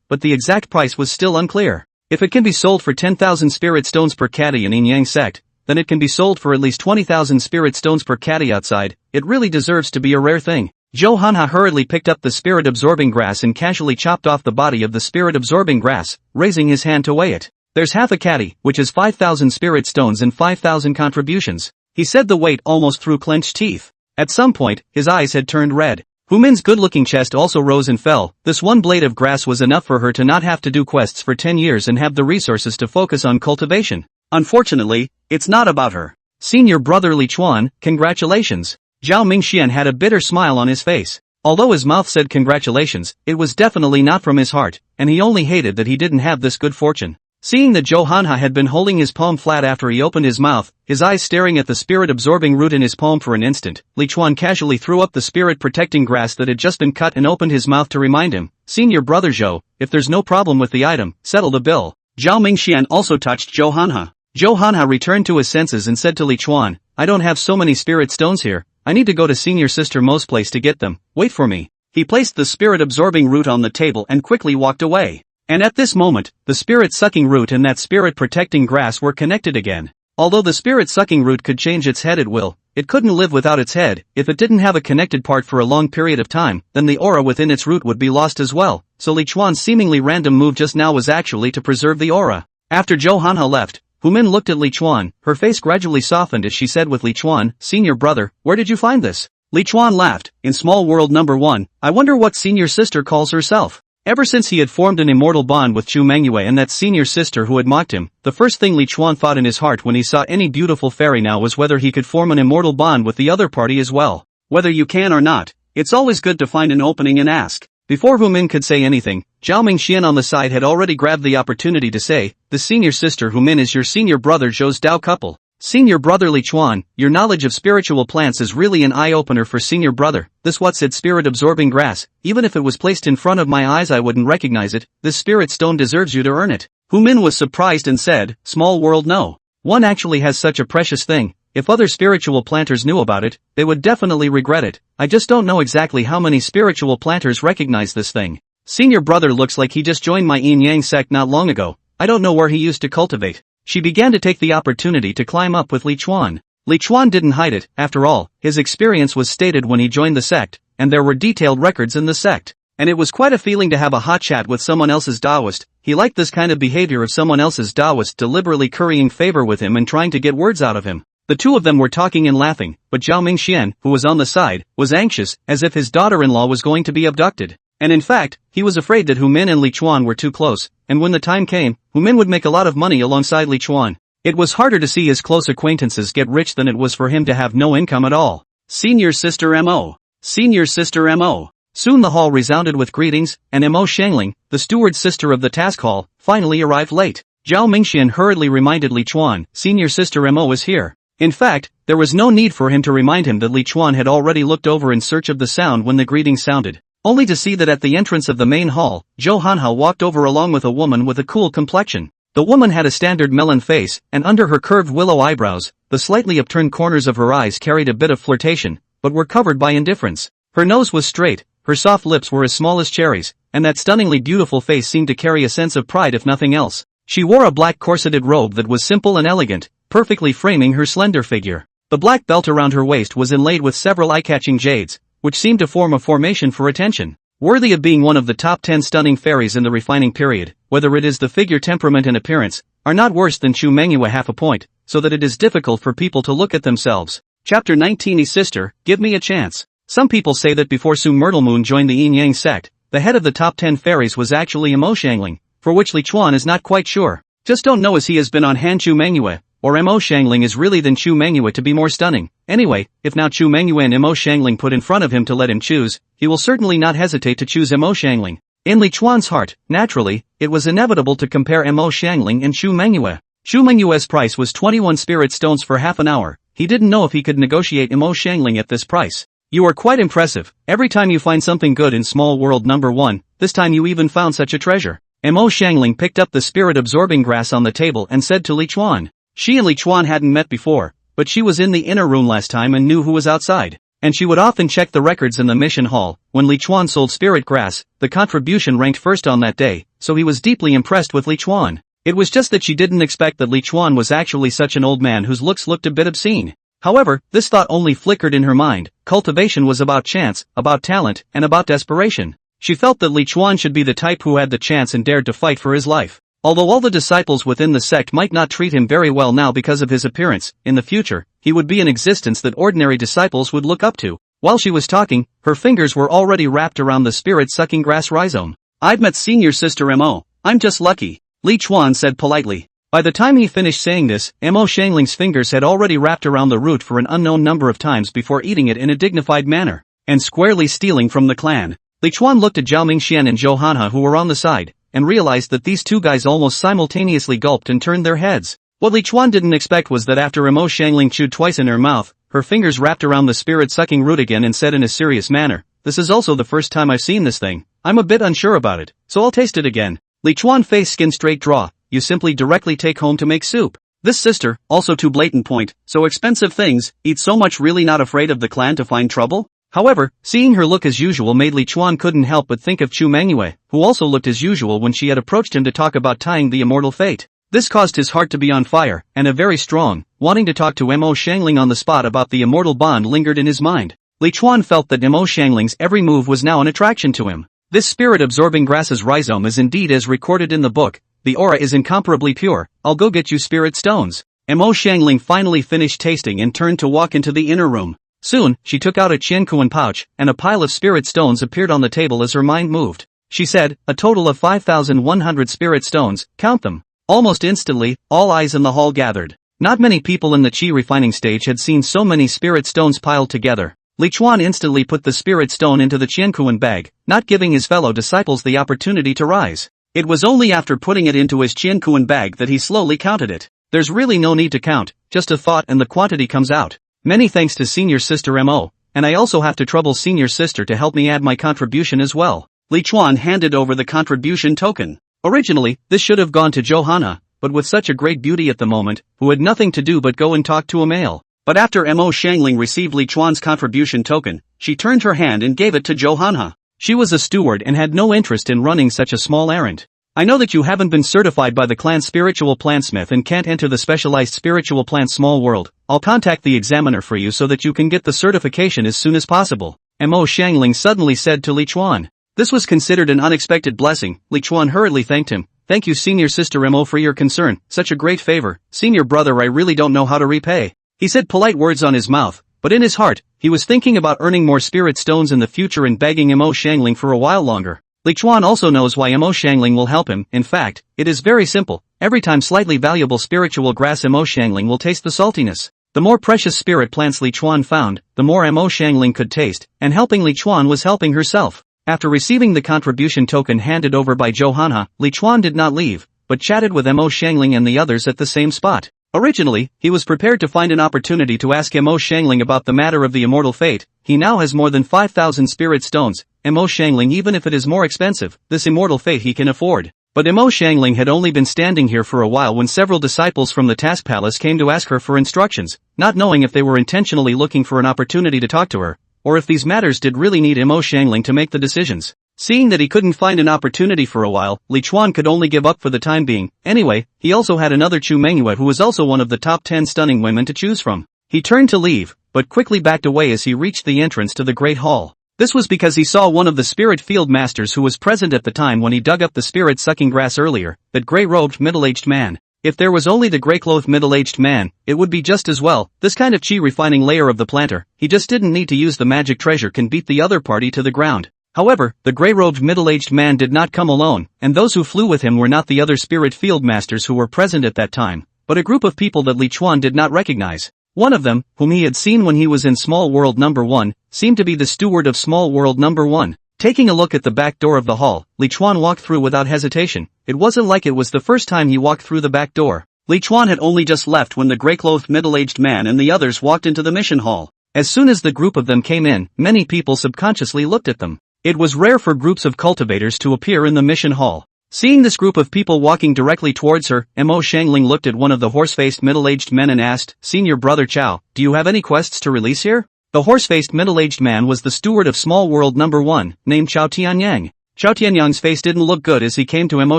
but the exact price was still unclear. If it can be sold for 10,000 spirit stones per caddy in Yin Yang sect, then it can be sold for at least 20,000 spirit stones per caddy outside. It really deserves to be a rare thing. Johanna hurriedly picked up the spirit-absorbing grass and casually chopped off the body of the spirit-absorbing grass, raising his hand to weigh it. There's half a caddy, which is 5,000 spirit stones and 5,000 contributions. He said the weight almost through clenched teeth. At some point, his eyes had turned red. Hu Min's good-looking chest also rose and fell. This one blade of grass was enough for her to not have to do quests for 10 years and have the resources to focus on cultivation. Unfortunately, it's not about her. Senior brother Li Chuan, congratulations. Zhao Mingxian had a bitter smile on his face. Although his mouth said congratulations, it was definitely not from his heart, and he only hated that he didn't have this good fortune. Seeing that Zhou Hanha had been holding his palm flat after he opened his mouth, his eyes staring at the spirit-absorbing root in his palm for an instant, Li Chuan casually threw up the spirit-protecting grass that had just been cut and opened his mouth to remind him, Senior brother Zhou, if there's no problem with the item, settle the bill. Zhao Mingxian also touched Zhou Hanha. Zhou Hanha returned to his senses and said to Li Chuan, I don't have so many spirit stones here, I need to go to Senior Sister Mo's place to get them, wait for me. He placed the spirit-absorbing root on the table and quickly walked away. And at this moment, the spirit-sucking root and that spirit-protecting grass were connected again. Although the spirit-sucking root could change its head at will, it couldn't live without its head. If it didn't have a connected part for a long period of time, then the aura within its root would be lost as well. So Li Chuan's seemingly random move just now was actually to preserve the aura. After Zhou Hanha left, Hu Min looked at Li Chuan. Her face gradually softened as she said with Li Chuan, Senior brother, where did you find this? Li Chuan laughed. In Small World number 1, I wonder what Senior Sister calls herself. Ever since he had formed an immortal bond with Chu Mengyou and that senior sister who had mocked him, the first thing Li Chuan thought in his heart when he saw any beautiful fairy now was whether he could form an immortal bond with the other party as well. Whether you can or not, it's always good to find an opening and ask. Before Hu Min could say anything, Zhao Mingxian on the side had already grabbed the opportunity to say, the senior sister Hu Min is your senior brother Zhou's Dao couple. Senior brother Li Chuan, your knowledge of spiritual plants is really an eye-opener for senior brother. This what said spirit-absorbing grass, even if it was placed in front of my eyes I wouldn't recognize it. This spirit stone deserves you to earn it. Hu Min was surprised and said, Small World no. One actually has such a precious thing. If other spiritual planters knew about it, they would definitely regret it. I just don't know exactly how many spiritual planters recognize this thing. Senior brother looks like he just joined my Yin Yang sect not long ago. I don't know where he used to cultivate. She began to take the opportunity to climb up with Li Chuan. Li Chuan didn't hide it, after all, his experience was stated when he joined the sect, and there were detailed records in the sect. And it was quite a feeling to have a hot chat with someone else's Taoist. He liked this kind of behavior of someone else's Taoist deliberately currying favor with him and trying to get words out of him. The two of them were talking and laughing, but Zhao Mingxian, who was on the side, was anxious, as if his daughter-in-law was going to be abducted. And in fact, he was afraid that Hu Min and Li Chuan were too close, and when the time came, Hu Min would make a lot of money alongside Li Chuan. It was harder to see his close acquaintances get rich than it was for him to have no income at all. Senior Sister Mo. Senior Sister Mo. Soon the hall resounded with greetings, and Mo Xiangling, the steward sister of the task hall, finally arrived late. Zhao Mingxian hurriedly reminded Li Chuan, Senior Sister Mo is here. In fact, there was no need for him to remind him that Li Chuan had already looked over in search of the sound when the greeting sounded, only to see that at the entrance of the main hall, Zhou Hanha walked over along with a woman with a cool complexion. The woman had a standard melon face, and under her curved willow eyebrows, the slightly upturned corners of her eyes carried a bit of flirtation, but were covered by indifference. Her nose was straight, her soft lips were as small as cherries, and that stunningly beautiful face seemed to carry a sense of pride if nothing else. She wore a black corseted robe that was simple and elegant, perfectly framing her slender figure. The black belt around her waist was inlaid with several eye-catching jades, which seemed to form a formation for attention. Worthy of being one of the top 10 stunning fairies in the refining period, whether it is the figure, temperament and appearance, are not worse than Chu Mengyou a half a point, so that it is difficult for people to look at themselves. Chapter 19 Sister, give me a chance. Some people say that before Su Myrtle Moon joined the Yin Yang sect, the head of the top 10 fairies was actually Mo Xiangling, for which Li Chuan is not quite sure. Just don't know as he has been on hand Chu Mengyou, or Mo Xiangling is really than Chu Mengyou to be more stunning. Anyway, if now Chu Mengyou and Mo Xiangling put in front of him to let him choose, he will certainly not hesitate to choose Mo Xiangling. In Li Chuan's heart, naturally, it was inevitable to compare Mo Xiangling and Chu Mengyou. Chu Mengyou's price was 21 spirit stones for half an hour. He didn't know if he could negotiate Mo Xiangling at this price. You are quite impressive. Every time you find something good in Small World number 1, this time you even found such a treasure. Mo Xiangling picked up the spirit-absorbing grass on the table and said to Li Chuan. She and Li Chuan hadn't met before, but she was in the inner room last time and knew who was outside. And she would often check the records in the mission hall. When Li Chuan sold spirit grass, the contribution ranked first on that day, so he was deeply impressed with Li Chuan. It was just that she didn't expect that Li Chuan was actually such an old man whose looks looked a bit obscene. However, this thought only flickered in her mind. Cultivation was about chance, about talent, and about desperation. She felt that Li Chuan should be the type who had the chance and dared to fight for his life. Although all the disciples within the sect might not treat him very well now because of his appearance, in the future, he would be an existence that ordinary disciples would look up to. While she was talking, her fingers were already wrapped around the spirit-sucking grass rhizome. I've met senior sister Mo. I'm just lucky, Li Chuan said politely. By the time he finished saying this, Mo Xiangling's fingers had already wrapped around the root for an unknown number of times before eating it in a dignified manner, and squarely stealing from the clan. Li Chuan looked at Zhao Mingxian and Zhou Hanhe who were on the side, and realized that these two guys almost simultaneously gulped and turned their heads. What Li Chuan didn't expect was that after Mo Xiangling chewed twice in her mouth, her fingers wrapped around the spirit-sucking root again and said in a serious manner, "This is also the first time I've seen this thing. I'm a bit unsure about it, so I'll taste it again." Li Chuan face skin straight draw, "You simply directly take home to make soup. This sister, also too blatant point, so expensive things, eat so much really not afraid of the clan to find trouble?" However, seeing her look as usual made Li Chuan couldn't help but think of Chu Mengyou, who also looked as usual when she had approached him to talk about tying the immortal fate. This caused his heart to be on fire, and a very strong, wanting to talk to Mo Xiangling on the spot about the immortal bond lingered in his mind. Li Chuan felt that Mo Xiangling's every move was now an attraction to him. This spirit-absorbing grass's rhizome is indeed as recorded in the book, the aura is incomparably pure. I'll go get you spirit stones. Mo Xiangling finally finished tasting and turned to walk into the inner room. Soon, she took out a Qiankuan pouch, and a pile of spirit stones appeared on the table as her mind moved. She said, "A total of 5,100 spirit stones, count them." Almost instantly, all eyes in the hall gathered. Not many people in the qi refining stage had seen so many spirit stones piled together. Li Chuan instantly put the spirit stone into the Qiankuan bag, not giving his fellow disciples the opportunity to rise. It was only after putting it into his Qiankuan bag that he slowly counted it. There's really no need to count, just a thought and the quantity comes out. Many thanks to senior sister Mo, and I also have to trouble senior sister to help me add my contribution as well. Li Chuan handed over the contribution token. Originally, this should have gone to Zhou Hanhe, but with such a great beauty at the moment, who had nothing to do but go and talk to a male. But after Mo Xiangling received Li Chuan's contribution token, she turned her hand and gave it to Zhou Hanhe. She was a steward and had no interest in running such a small errand. "I know that you haven't been certified by the clan spiritual plantsmith and can't enter the specialized spiritual plant small world. I'll contact the examiner for you so that you can get the certification as soon as possible," Mo Xiangling suddenly said to Li Chuan. This was considered an unexpected blessing. Li Chuan hurriedly thanked him. "Thank you senior sister Mo for your concern, such a great favor. Senior brother, I really don't know how to repay." He said polite words on his mouth, but in his heart, he was thinking about earning more spirit stones in the future and begging Mo Xiangling for a while longer. Li Chuan also knows why Mo Xiangling will help him. In fact, it is very simple. Every time slightly valuable spiritual grass Mo Xiangling will taste the saltiness. The more precious spirit plants Li Chuan found, the more Mo Xiangling could taste, and helping Li Chuan was helping herself. After receiving the contribution token handed over by Zhou Hanhe, Li Chuan did not leave, but chatted with Mo Xiangling and the others at the same spot. Originally, he was prepared to find an opportunity to ask Mo Xiangling about the matter of the immortal fate. He now has more than 5,000 spirit stones. Mo Xiangling, even if it is more expensive, this immortal fate he can afford. But Mo Xiangling had only been standing here for a while when several disciples from the task palace came to ask her for instructions, not knowing if they were intentionally looking for an opportunity to talk to her, or if these matters did really need Mo Xiangling to make the decisions. Seeing that he couldn't find an opportunity for a while, Li Chuan could only give up for the time being. Anyway, he also had another Chu Mengyou who was also one of the top 10 stunning women to choose from. He turned to leave, but quickly backed away as he reached the entrance to the Great Hall. This was because he saw one of the spirit field masters who was present at the time when he dug up the spirit-sucking grass earlier, that grey-robed middle-aged man. If there was only the grey-clothed middle-aged man, it would be just as well. This kind of chi-refining layer of the planter, he just didn't need to use the magic treasure can beat the other party to the ground. However, the grey-robed middle-aged man did not come alone, and those who flew with him were not the other spirit field masters who were present at that time, but a group of people that Li Chuan did not recognize. One of them, whom he had seen when he was in Small World Number 1, seemed to be the steward of Small World Number 1. Taking a look at the back door of the hall, Li Chuan walked through without hesitation. It wasn't like it was the first time he walked through the back door. Li Chuan had only just left when the grey-clothed middle-aged man and the others walked into the mission hall. As soon as the group of them came in, many people subconsciously looked at them. It was rare for groups of cultivators to appear in the mission hall. Seeing this group of people walking directly towards her, Mo Xiangling looked at one of the horse-faced middle-aged men and asked, "Senior brother Chao, do you have any quests to release here?" The horse-faced middle-aged man was the steward of Small World Number 1, named Chao Tianyang. Chao Tianyang's face didn't look good as he came to Mo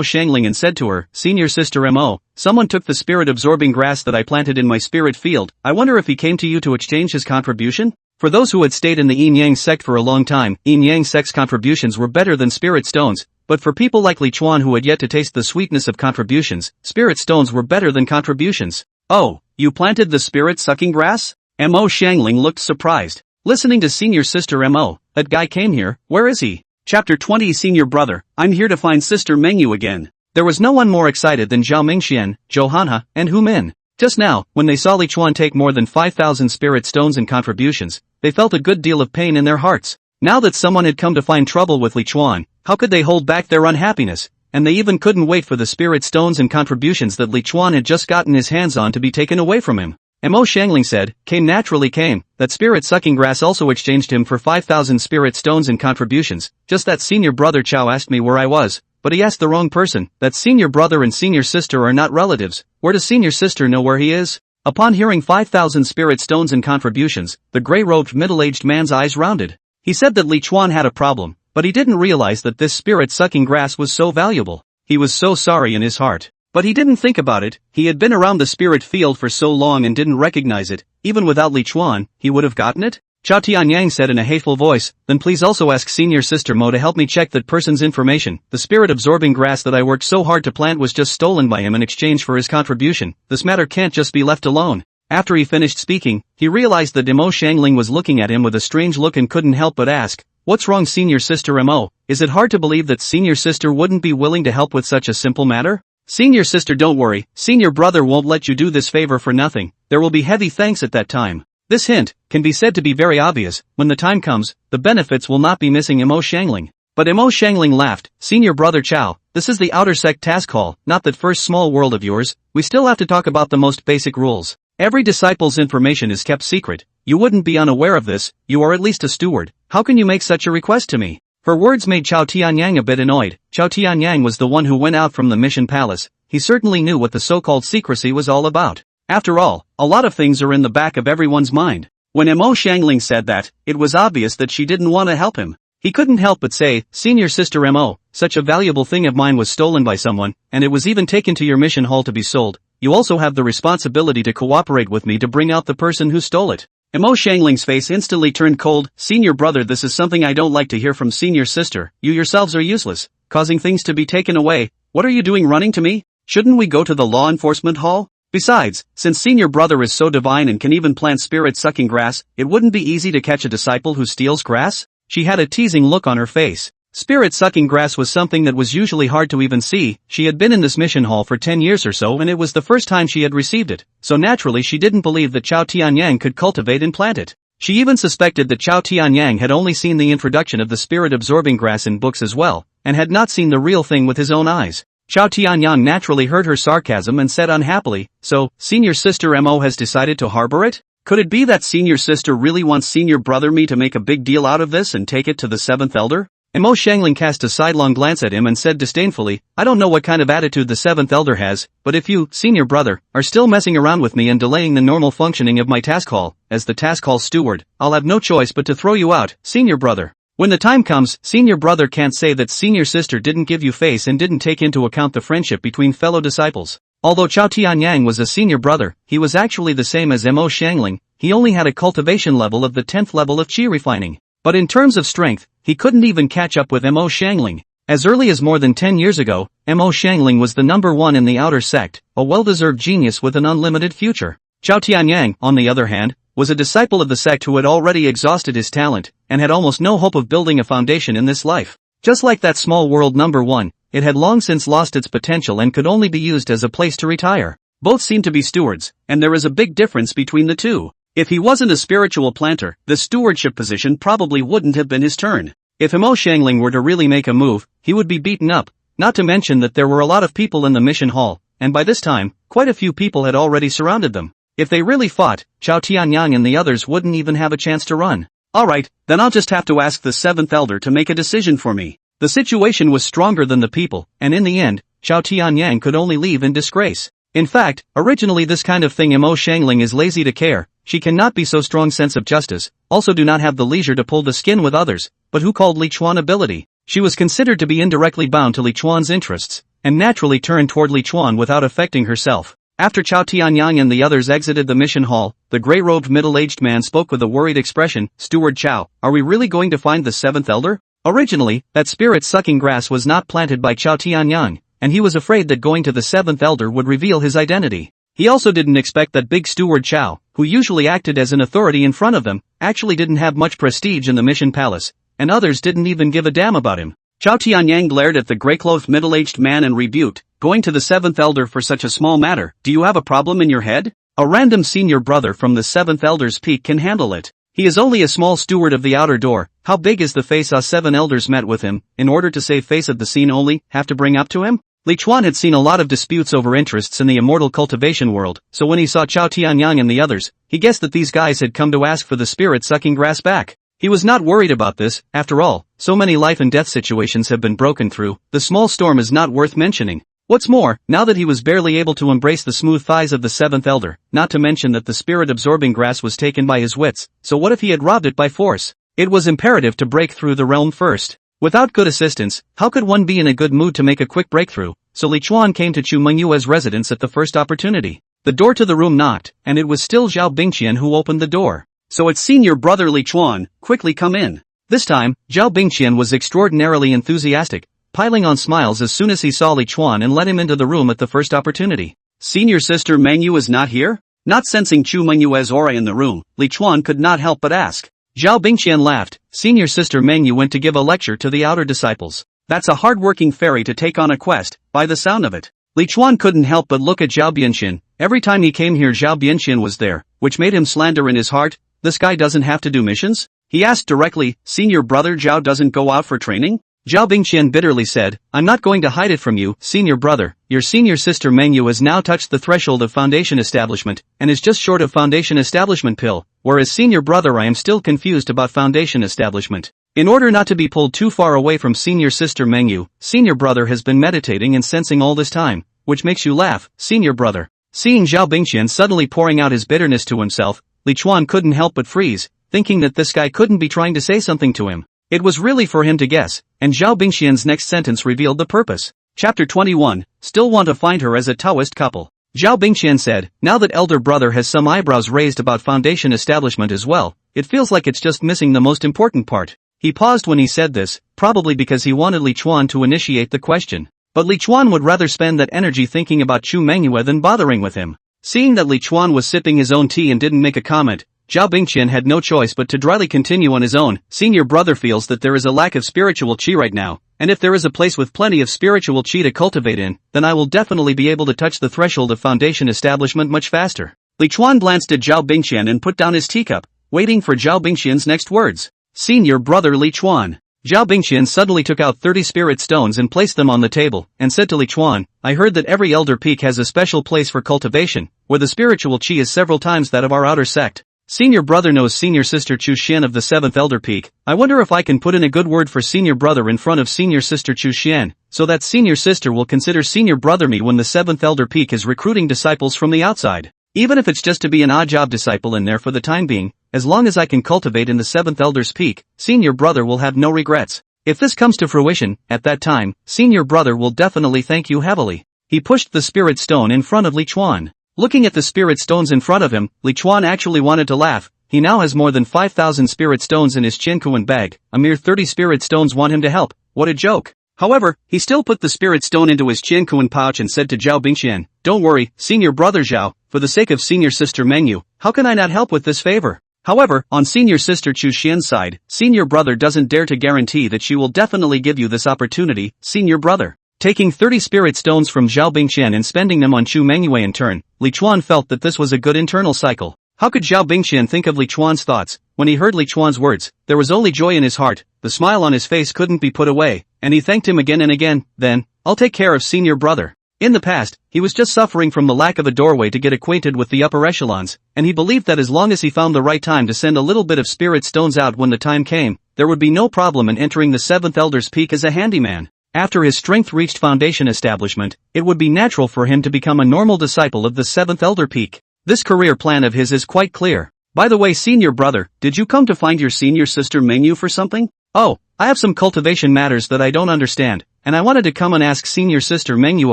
Xiangling and said to her, "Senior sister Mo, someone took the spirit-absorbing grass that I planted in my spirit field. I wonder if he came to you to exchange his contribution?" For those who had stayed in the Yin Yang sect for a long time, Yin Yang sect's contributions were better than spirit stones, but for people like Li Chuan who had yet to taste the sweetness of contributions, spirit stones were better than contributions. "Oh, you planted the spirit-sucking grass?" Mo Xiangling looked surprised. Listening to Senior Sister Mo, that guy came here, where is he? Chapter 20 Senior Brother, I'm here to find Sister Mengyou again. There was no one more excited than Zhao Mingxian, Zhou Hanhe, and Hu Min. Just now, when they saw Li Chuan take more than 5,000 spirit stones and contributions, they felt a good deal of pain in their hearts. Now that someone had come to find trouble with Li Chuan, how could they hold back their unhappiness? And they even couldn't wait for the spirit stones and contributions that Li Chuan had just gotten his hands on to be taken away from him. Mo Xiangling said, that spirit-sucking grass also exchanged him for 5,000 spirit stones and contributions. Just that senior brother Chao asked me where I was, but he asked the wrong person. That senior brother and senior sister are not relatives. Where does senior sister know where he is? Upon hearing 5,000 spirit stones and contributions, the gray-robed middle-aged man's eyes rounded. He said that Li Chuan had a problem, but he didn't realize that this spirit-sucking grass was so valuable. He was so sorry in his heart. But he didn't think about it. He had been around the spirit field for so long and didn't recognize it. Even without Li Chuan, he would have gotten it? Chao Tianyang said in a hateful voice, then please also ask Senior Sister Mo to help me check that person's information. The spirit-absorbing grass that I worked so hard to plant was just stolen by him in exchange for his contribution. This matter can't just be left alone. After he finished speaking, he realized that Mo Xiangling was looking at him with a strange look and couldn't help but ask, what's wrong Senior Sister Mo? Is it hard to believe that Senior Sister wouldn't be willing to help with such a simple matter? Senior Sister, don't worry, Senior Brother won't let you do this favor for nothing. There will be heavy thanks at that time. This hint can be said to be very obvious. When the time comes, the benefits will not be missing Mo Xiangling. But Mo Xiangling laughed. Senior Brother Chao, this is the outer sect task hall, not that first small world of yours. We still have to talk about the most basic rules. Every disciple's information is kept secret. You wouldn't be unaware of this. You are at least a steward. How can you make such a request to me? Her words made Chao Tianyang a bit annoyed. Chao Tianyang was the one who went out from the mission palace. He certainly knew what the so-called secrecy was all about. After all, a lot of things are in the back of everyone's mind. When Mo Xiangling said that, it was obvious that she didn't want to help him. He couldn't help but say, Senior Sister Mo, such a valuable thing of mine was stolen by someone, and it was even taken to your mission hall to be sold. You also have the responsibility to cooperate with me to bring out the person who stole it. Mo Xiangling's face instantly turned cold. Senior Brother, this is something I don't like to hear from Senior Sister. You yourselves are useless, causing things to be taken away. What are you doing running to me? Shouldn't we go to the law enforcement hall? Besides, since Senior Brother is so divine and can even plant spirit-sucking grass, it wouldn't be easy to catch a disciple who steals grass? She had a teasing look on her face. Spirit-sucking grass was something that was usually hard to even see. She had been in this mission hall for 10 years or so and it was the first time she had received it, so naturally she didn't believe that Chao Tianyang could cultivate and plant it. She even suspected that Chao Tianyang had only seen the introduction of the spirit-absorbing grass in books as well, and had not seen the real thing with his own eyes. Chao Tianyang naturally heard her sarcasm and said unhappily, so, Senior Sister Mo has decided to harbor it? Could it be that Senior Sister really wants Senior Brother me to make a big deal out of this and take it to the 7th Elder? Mo Xiangling cast a sidelong glance at him and said disdainfully, I don't know what kind of attitude the 7th Elder has, but if you, Senior Brother, are still messing around with me and delaying the normal functioning of my task hall, as the task hall steward, I'll have no choice but to throw you out, Senior Brother. When the time comes, Senior Brother can't say that Senior Sister didn't give you face and didn't take into account the friendship between fellow disciples. Although Chao Tianyang was a Senior Brother, he was actually the same as Mo Xiangling. He only had a cultivation level of the 10th level of Qi refining. But in terms of strength, he couldn't even catch up with Mo Xiangling. As early as more than 10 years ago, Mo Xiangling was the number one in the outer sect, a well-deserved genius with an unlimited future. Chao Tianyang, on the other hand, was a disciple of the sect who had already exhausted his talent, and had almost no hope of building a foundation in this life. Just like that small world number one, it had long since lost its potential and could only be used as a place to retire. Both seemed to be stewards, and there is a big difference between the two. If he wasn't a spiritual planter, the stewardship position probably wouldn't have been his turn. If Mo Xiangling were to really make a move, he would be beaten up, not to mention that there were a lot of people in the mission hall, and by this time, quite a few people had already surrounded them. If they really fought, Chao Tianyang and the others wouldn't even have a chance to run. Alright, then I'll just have to ask the 7th Elder to make a decision for me. The situation was stronger than the people, and in the end, Chao Tianyang could only leave in disgrace. In fact, originally this kind of thing Mo Xiangling is lazy to care. She cannot be so strong sense of justice, also do not have the leisure to pull the skin with others, but who called Li Chuan ability? She was considered to be indirectly bound to Li Chuan's interests, and naturally turned toward Li Chuan without affecting herself. After Chao Tianyang and the others exited the mission hall, the gray-robed middle-aged man spoke with a worried expression, Steward Chao, are we really going to find the 7th Elder? Originally, that spirit-sucking grass was not planted by Chao Tianyang, and he was afraid that going to the 7th Elder would reveal his identity. He also didn't expect that big Steward Chao, who usually acted as an authority in front of them, actually didn't have much prestige in the mission palace, and others didn't even give a damn about him. Zhao Tianyang glared at the grey-clothed middle-aged man and rebuked, going to the seventh elder for such a small matter. Do you have a problem in your head? A random senior brother from the seventh elder's peak can handle it. He is only a small steward of the outer door. How big is the face? Seven elders met with him, in order to save face of the scene only, have to bring up to him? Li Chuan had seen a lot of disputes over interests in the immortal cultivation world, so when he saw Zhao Tianyang and the others, he guessed that these guys had come to ask for the spirit-sucking grass back. He was not worried about this. After all, so many life and death situations have been broken through, the small storm is not worth mentioning. What's more, now that he was barely able to embrace the smooth thighs of the seventh elder, not to mention that the spirit-absorbing grass was taken by his wits, so what if he had robbed it by force? It was imperative to break through the realm first. Without good assistance, how could one be in a good mood to make a quick breakthrough? So Li Chuan came to Chu Mengyou's residence at the first opportunity. The door to the room knocked, and it was still Zhao Bingqian who opened the door. So it's senior brother Li Chuan, quickly come in. This time, Zhao Bingqian was extraordinarily enthusiastic, piling on smiles as soon as he saw Li Chuan and let him into the room at the first opportunity. Senior sister Mengyou is not here? Not sensing Chu Mengyou's aura in the room, Li Chuan could not help but ask. Zhao Bingqian laughed. Senior sister Mengyou went to give a lecture to the outer disciples. That's a hard-working fairy to take on a quest, by the sound of it. Li Chuan couldn't help but look at Zhao Bianxian. Every time he came here Zhao Bianxian was there, which made him slander in his heart. This guy doesn't have to do missions? He asked directly. Senior brother Zhao doesn't go out for training? Zhao Bingqian bitterly said, I'm not going to hide it from you, senior brother. Your senior sister Mengyou has now touched the threshold of foundation establishment, and is just short of foundation establishment pill, whereas senior brother I am still confused about foundation establishment. In order not to be pulled too far away from senior sister Mengyou, senior brother has been meditating and sensing all this time, which makes you laugh, senior brother. Seeing Zhao Bingqian suddenly pouring out his bitterness to himself, Li Chuan couldn't help but freeze, thinking that this guy couldn't be trying to say something to him. It was really for him to guess, and Zhao Bingqian's next sentence revealed the purpose. Chapter 21, Still want to find her as a Taoist couple. Zhao Bingqian said, now that elder brother has some eyebrows raised about foundation establishment as well, it feels like it's just missing the most important part. He paused when he said this, probably because he wanted Li Chuan to initiate the question. But Li Chuan would rather spend that energy thinking about Chu Mengyou than bothering with him. Seeing that Li Chuan was sipping his own tea and didn't make a comment, Zhao Bingqian had no choice but to dryly continue on his own. Senior brother feels that there is a lack of spiritual qi right now, and if there is a place with plenty of spiritual qi to cultivate in, then I will definitely be able to touch the threshold of foundation establishment much faster. Li Chuan glanced at Zhao Bingqian and put down his teacup, waiting for Zhao Bingqian's next words. Senior brother Li Chuan. Zhao Bingqian suddenly took out 30 spirit stones and placed them on the table, and said to Li Chuan, I heard that every elder peak has a special place for cultivation, where the spiritual qi is several times that of our outer sect. Senior brother knows senior sister Chu Xian of the 7th elder peak. I wonder if I can put in a good word for senior brother in front of senior sister Chu Xian, so that senior sister will consider senior brother me when the 7th elder peak is recruiting disciples from the outside. Even if it's just to be an odd job disciple in there for the time being, as long as I can cultivate in the 7th elder's peak, senior brother will have no regrets. If this comes to fruition, at that time, senior brother will definitely thank you heavily. He pushed the spirit stone in front of Li Chuan. Looking at the spirit stones in front of him, Li Chuan actually wanted to laugh. He now has more than 5,000 spirit stones in his Qiankuan bag. A mere 30 spirit stones want him to help. What a joke. However, he still put the spirit stone into his Qiankuan pouch and said to Zhao Bingqian, don't worry, senior brother Zhao, for the sake of senior sister Mengyou, how can I not help with this favor? However, on senior sister Chu Xian's side, senior brother doesn't dare to guarantee that she will definitely give you this opportunity, senior brother. Taking 30 spirit stones from Zhao Bingqian and spending them on Chu Mengyou in turn, Li Chuan felt that this was a good internal cycle. How could Zhao Bingqian think of Li Chuan's thoughts? When he heard Li Chuan's words, there was only joy in his heart, the smile on his face couldn't be put away, and he thanked him again and again. Then, I'll take care of senior brother. In the past, he was just suffering from the lack of a doorway to get acquainted with the upper echelons, and he believed that as long as he found the right time to send a little bit of spirit stones out when the time came, there would be no problem in entering the 7th elder's peak as a handyman. After his strength reached foundation establishment, it would be natural for him to become a normal disciple of the 7th elder peak. This career plan of his is quite clear. By the way, senior brother, did you come to find your senior sister Mengyou for something? Oh, I have some cultivation matters that I don't understand, and I wanted to come and ask senior sister Mengyou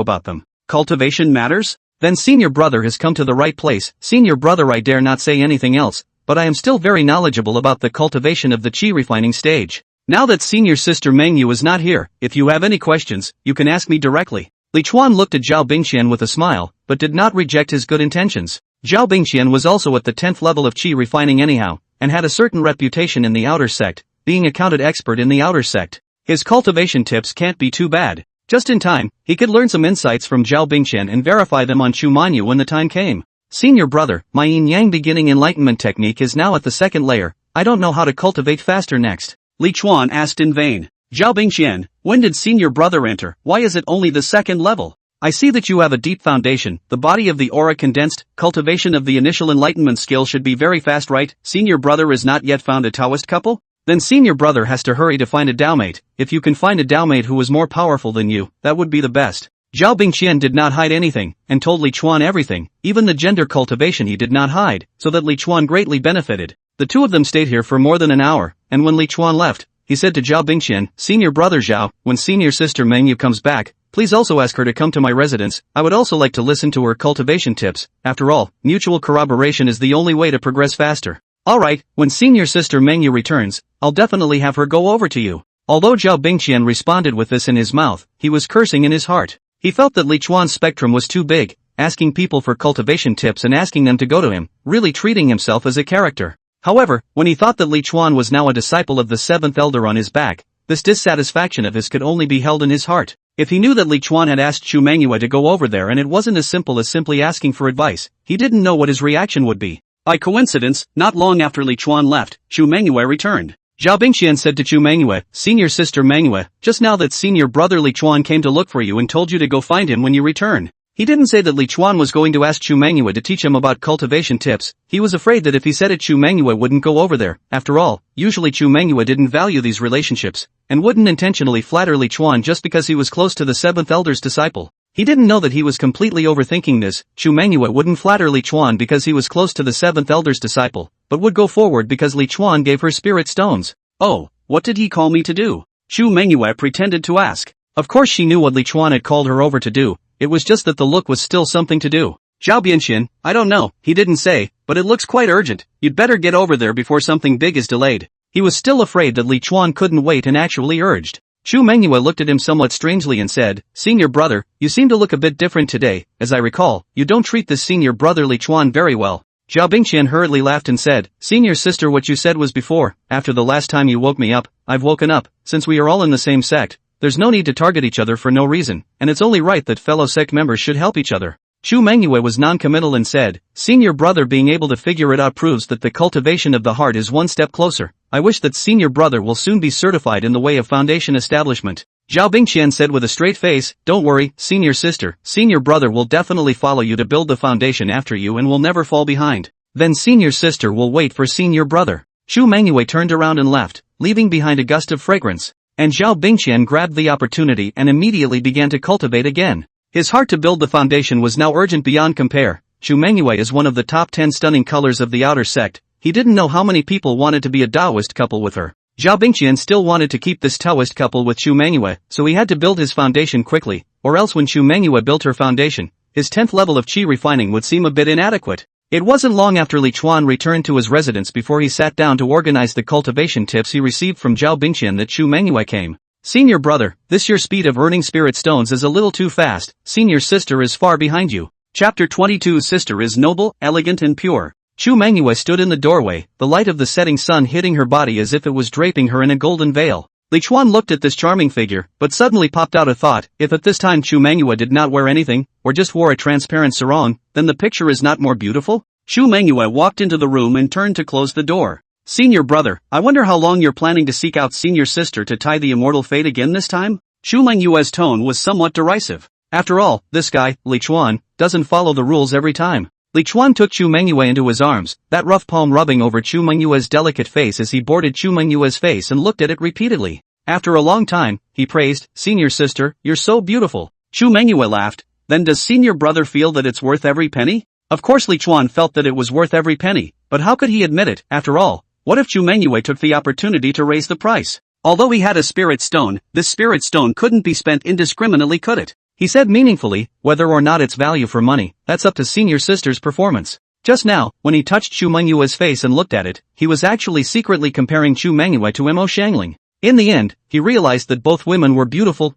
about them. Cultivation matters? Then senior brother has come to the right place. Senior brother, I dare not say anything else, but I am still very knowledgeable about the cultivation of the qi refining stage. Now that senior sister Mengyou is not here, if you have any questions, you can ask me directly. Li Chuan looked at Zhao Bingqian with a smile, but did not reject his good intentions. Zhao Bingqian was also at the 10th level of qi refining anyhow, and had a certain reputation in the outer sect, being accounted expert in the outer sect. His cultivation tips can't be too bad. Just in time, he could learn some insights from Zhao Bingqian and verify them on Chu Mengyou when the time came. Senior brother, my yin-yang beginning enlightenment technique is now at the second layer. I don't know how to cultivate faster next. Li Chuan asked in vain. Zhao Bingqian, when did senior brother enter? Why is it only the second level? I see that you have a deep foundation, the body of the aura condensed, cultivation of the initial enlightenment skill should be very fast, right? Senior brother is not yet found a Taoist couple? Then senior brother has to hurry to find a Daomate. If you can find a Daomate who is more powerful than you, that would be the best. Zhao Bingqian did not hide anything, and told Li Chuan everything, even the gender cultivation he did not hide, so that Li Chuan greatly benefited. The two of them stayed here for more than an hour, and when Li Chuan left, he said to Zhao Bingqian, Senior brother Zhao, when senior sister Mengyou comes back, please also ask her to come to my residence. I would also like to listen to her cultivation tips. After all, mutual corroboration is the only way to progress faster. Alright, when senior sister Mengyou returns, I'll definitely have her go over to you. Although Zhao Bingqian responded with this in his mouth, he was cursing in his heart. He felt that Li Chuan's spectrum was too big, asking people for cultivation tips and asking them to go to him, really treating himself as a character. However, when he thought that Li Chuan was now a disciple of the seventh elder on his back, this dissatisfaction of his could only be held in his heart. If he knew that Li Chuan had asked Chu Mengyou to go over there and it wasn't as simple as simply asking for advice, he didn't know what his reaction would be. By coincidence, not long after Li Chuan left, Chu Mengyou returned. Zhao Bingqian said to Chu Mengyou, Senior sister Mengyou, just now that senior brother Li Chuan came to look for you and told you to go find him when you return. He didn't say that Li Chuan was going to ask Chu Mengyou to teach him about cultivation tips. He was afraid that if he said it Chu Mengyou wouldn't go over there. After all, usually Chu Mengyou didn't value these relationships, and wouldn't intentionally flatter Li Chuan just because he was close to the seventh elder's disciple. He didn't know that he was completely overthinking this. Chu Mengyou wouldn't flatter Li Chuan because he was close to the seventh elder's disciple, but would go forward because Li Chuan gave her spirit stones. Oh, what did he call me to do? Chu Mengyou pretended to ask. Of course she knew what Li Chuan had called her over to do. It was just that the look was still something to do. Zhao Bingqian, I don't know, he didn't say, but it looks quite urgent. You'd better get over there before something big is delayed. He was still afraid that Li Chuan couldn't wait and actually urged. Chu Mengyou looked at him somewhat strangely and said, Senior brother, you seem to look a bit different today. As I recall, you don't treat this senior brother Li Chuan very well. Zhao Bingqian hurriedly laughed and said, Senior sister, what you said was before. After the last time you woke me up, I've woken up. Since we are all in the same sect, there's no need to target each other for no reason, and it's only right that fellow sect members should help each other. Chu Mengyou was non-committal and said, Senior brother being able to figure it out proves that the cultivation of the heart is one step closer. I wish that senior brother will soon be certified in the way of foundation establishment. Zhao Bingqian said with a straight face, Don't worry, senior sister, senior brother will definitely follow you to build the foundation after you and will never fall behind. Then senior sister will wait for senior brother. Chu Mengyou turned around and left, leaving behind a gust of fragrance. And Zhao Bingqian grabbed the opportunity and immediately began to cultivate again. His heart to build the foundation was now urgent beyond compare. Chu Mengyou is one of the top 10 stunning colors of the outer sect. He didn't know how many people wanted to be a Taoist couple with her. Zhao Bingqian still wanted to keep this Taoist couple with Chu Mengyou, so he had to build his foundation quickly, or else when Chu Mengyou built her foundation, his 10th level of qi refining would seem a bit inadequate. It wasn't long after Li Chuan returned to his residence before he sat down to organize the cultivation tips he received from Zhao Bingqian that Chu Mengyou came. Senior brother, this your speed of earning spirit stones is a little too fast. Senior sister is far behind you. Chapter 22 Sister is noble, elegant and pure. Chu Mengyou stood in the doorway, the light of the setting sun hitting her body as if it was draping her in a golden veil. Li Chuan looked at this charming figure, but suddenly popped out a thought, if at this time Chu Mengyou did not wear anything, or just wore a transparent sarong, then the picture is not more beautiful? Chu Mengyou walked into the room and turned to close the door. Senior brother, I wonder how long you're planning to seek out senior sister to tie the immortal fate again this time? Chu Mengyou's tone was somewhat derisive. After all, this guy, Li Chuan, doesn't follow the rules every time. Li Chuan took Chu Mengyou into his arms, that rough palm rubbing over Chu Mengyou's delicate face as he boarded Chu Mengyou's face and looked at it repeatedly. After a long time, he praised, Senior sister, you're so beautiful. Chu Mengyou laughed, then does senior brother feel that it's worth every penny? Of course Li Chuan felt that it was worth every penny, but how could he admit it? After all, what if Chu Mengyou took the opportunity to raise the price? Although he had a spirit stone, this spirit stone couldn't be spent indiscriminately, could it? He said meaningfully, whether or not its value for money, that's up to senior sister's performance. Just now, when he touched Chu Mengyou's face and looked at it, he was actually secretly comparing Chu Mengyou to Mo Xiangling. In the end, he realized that both women were beautiful,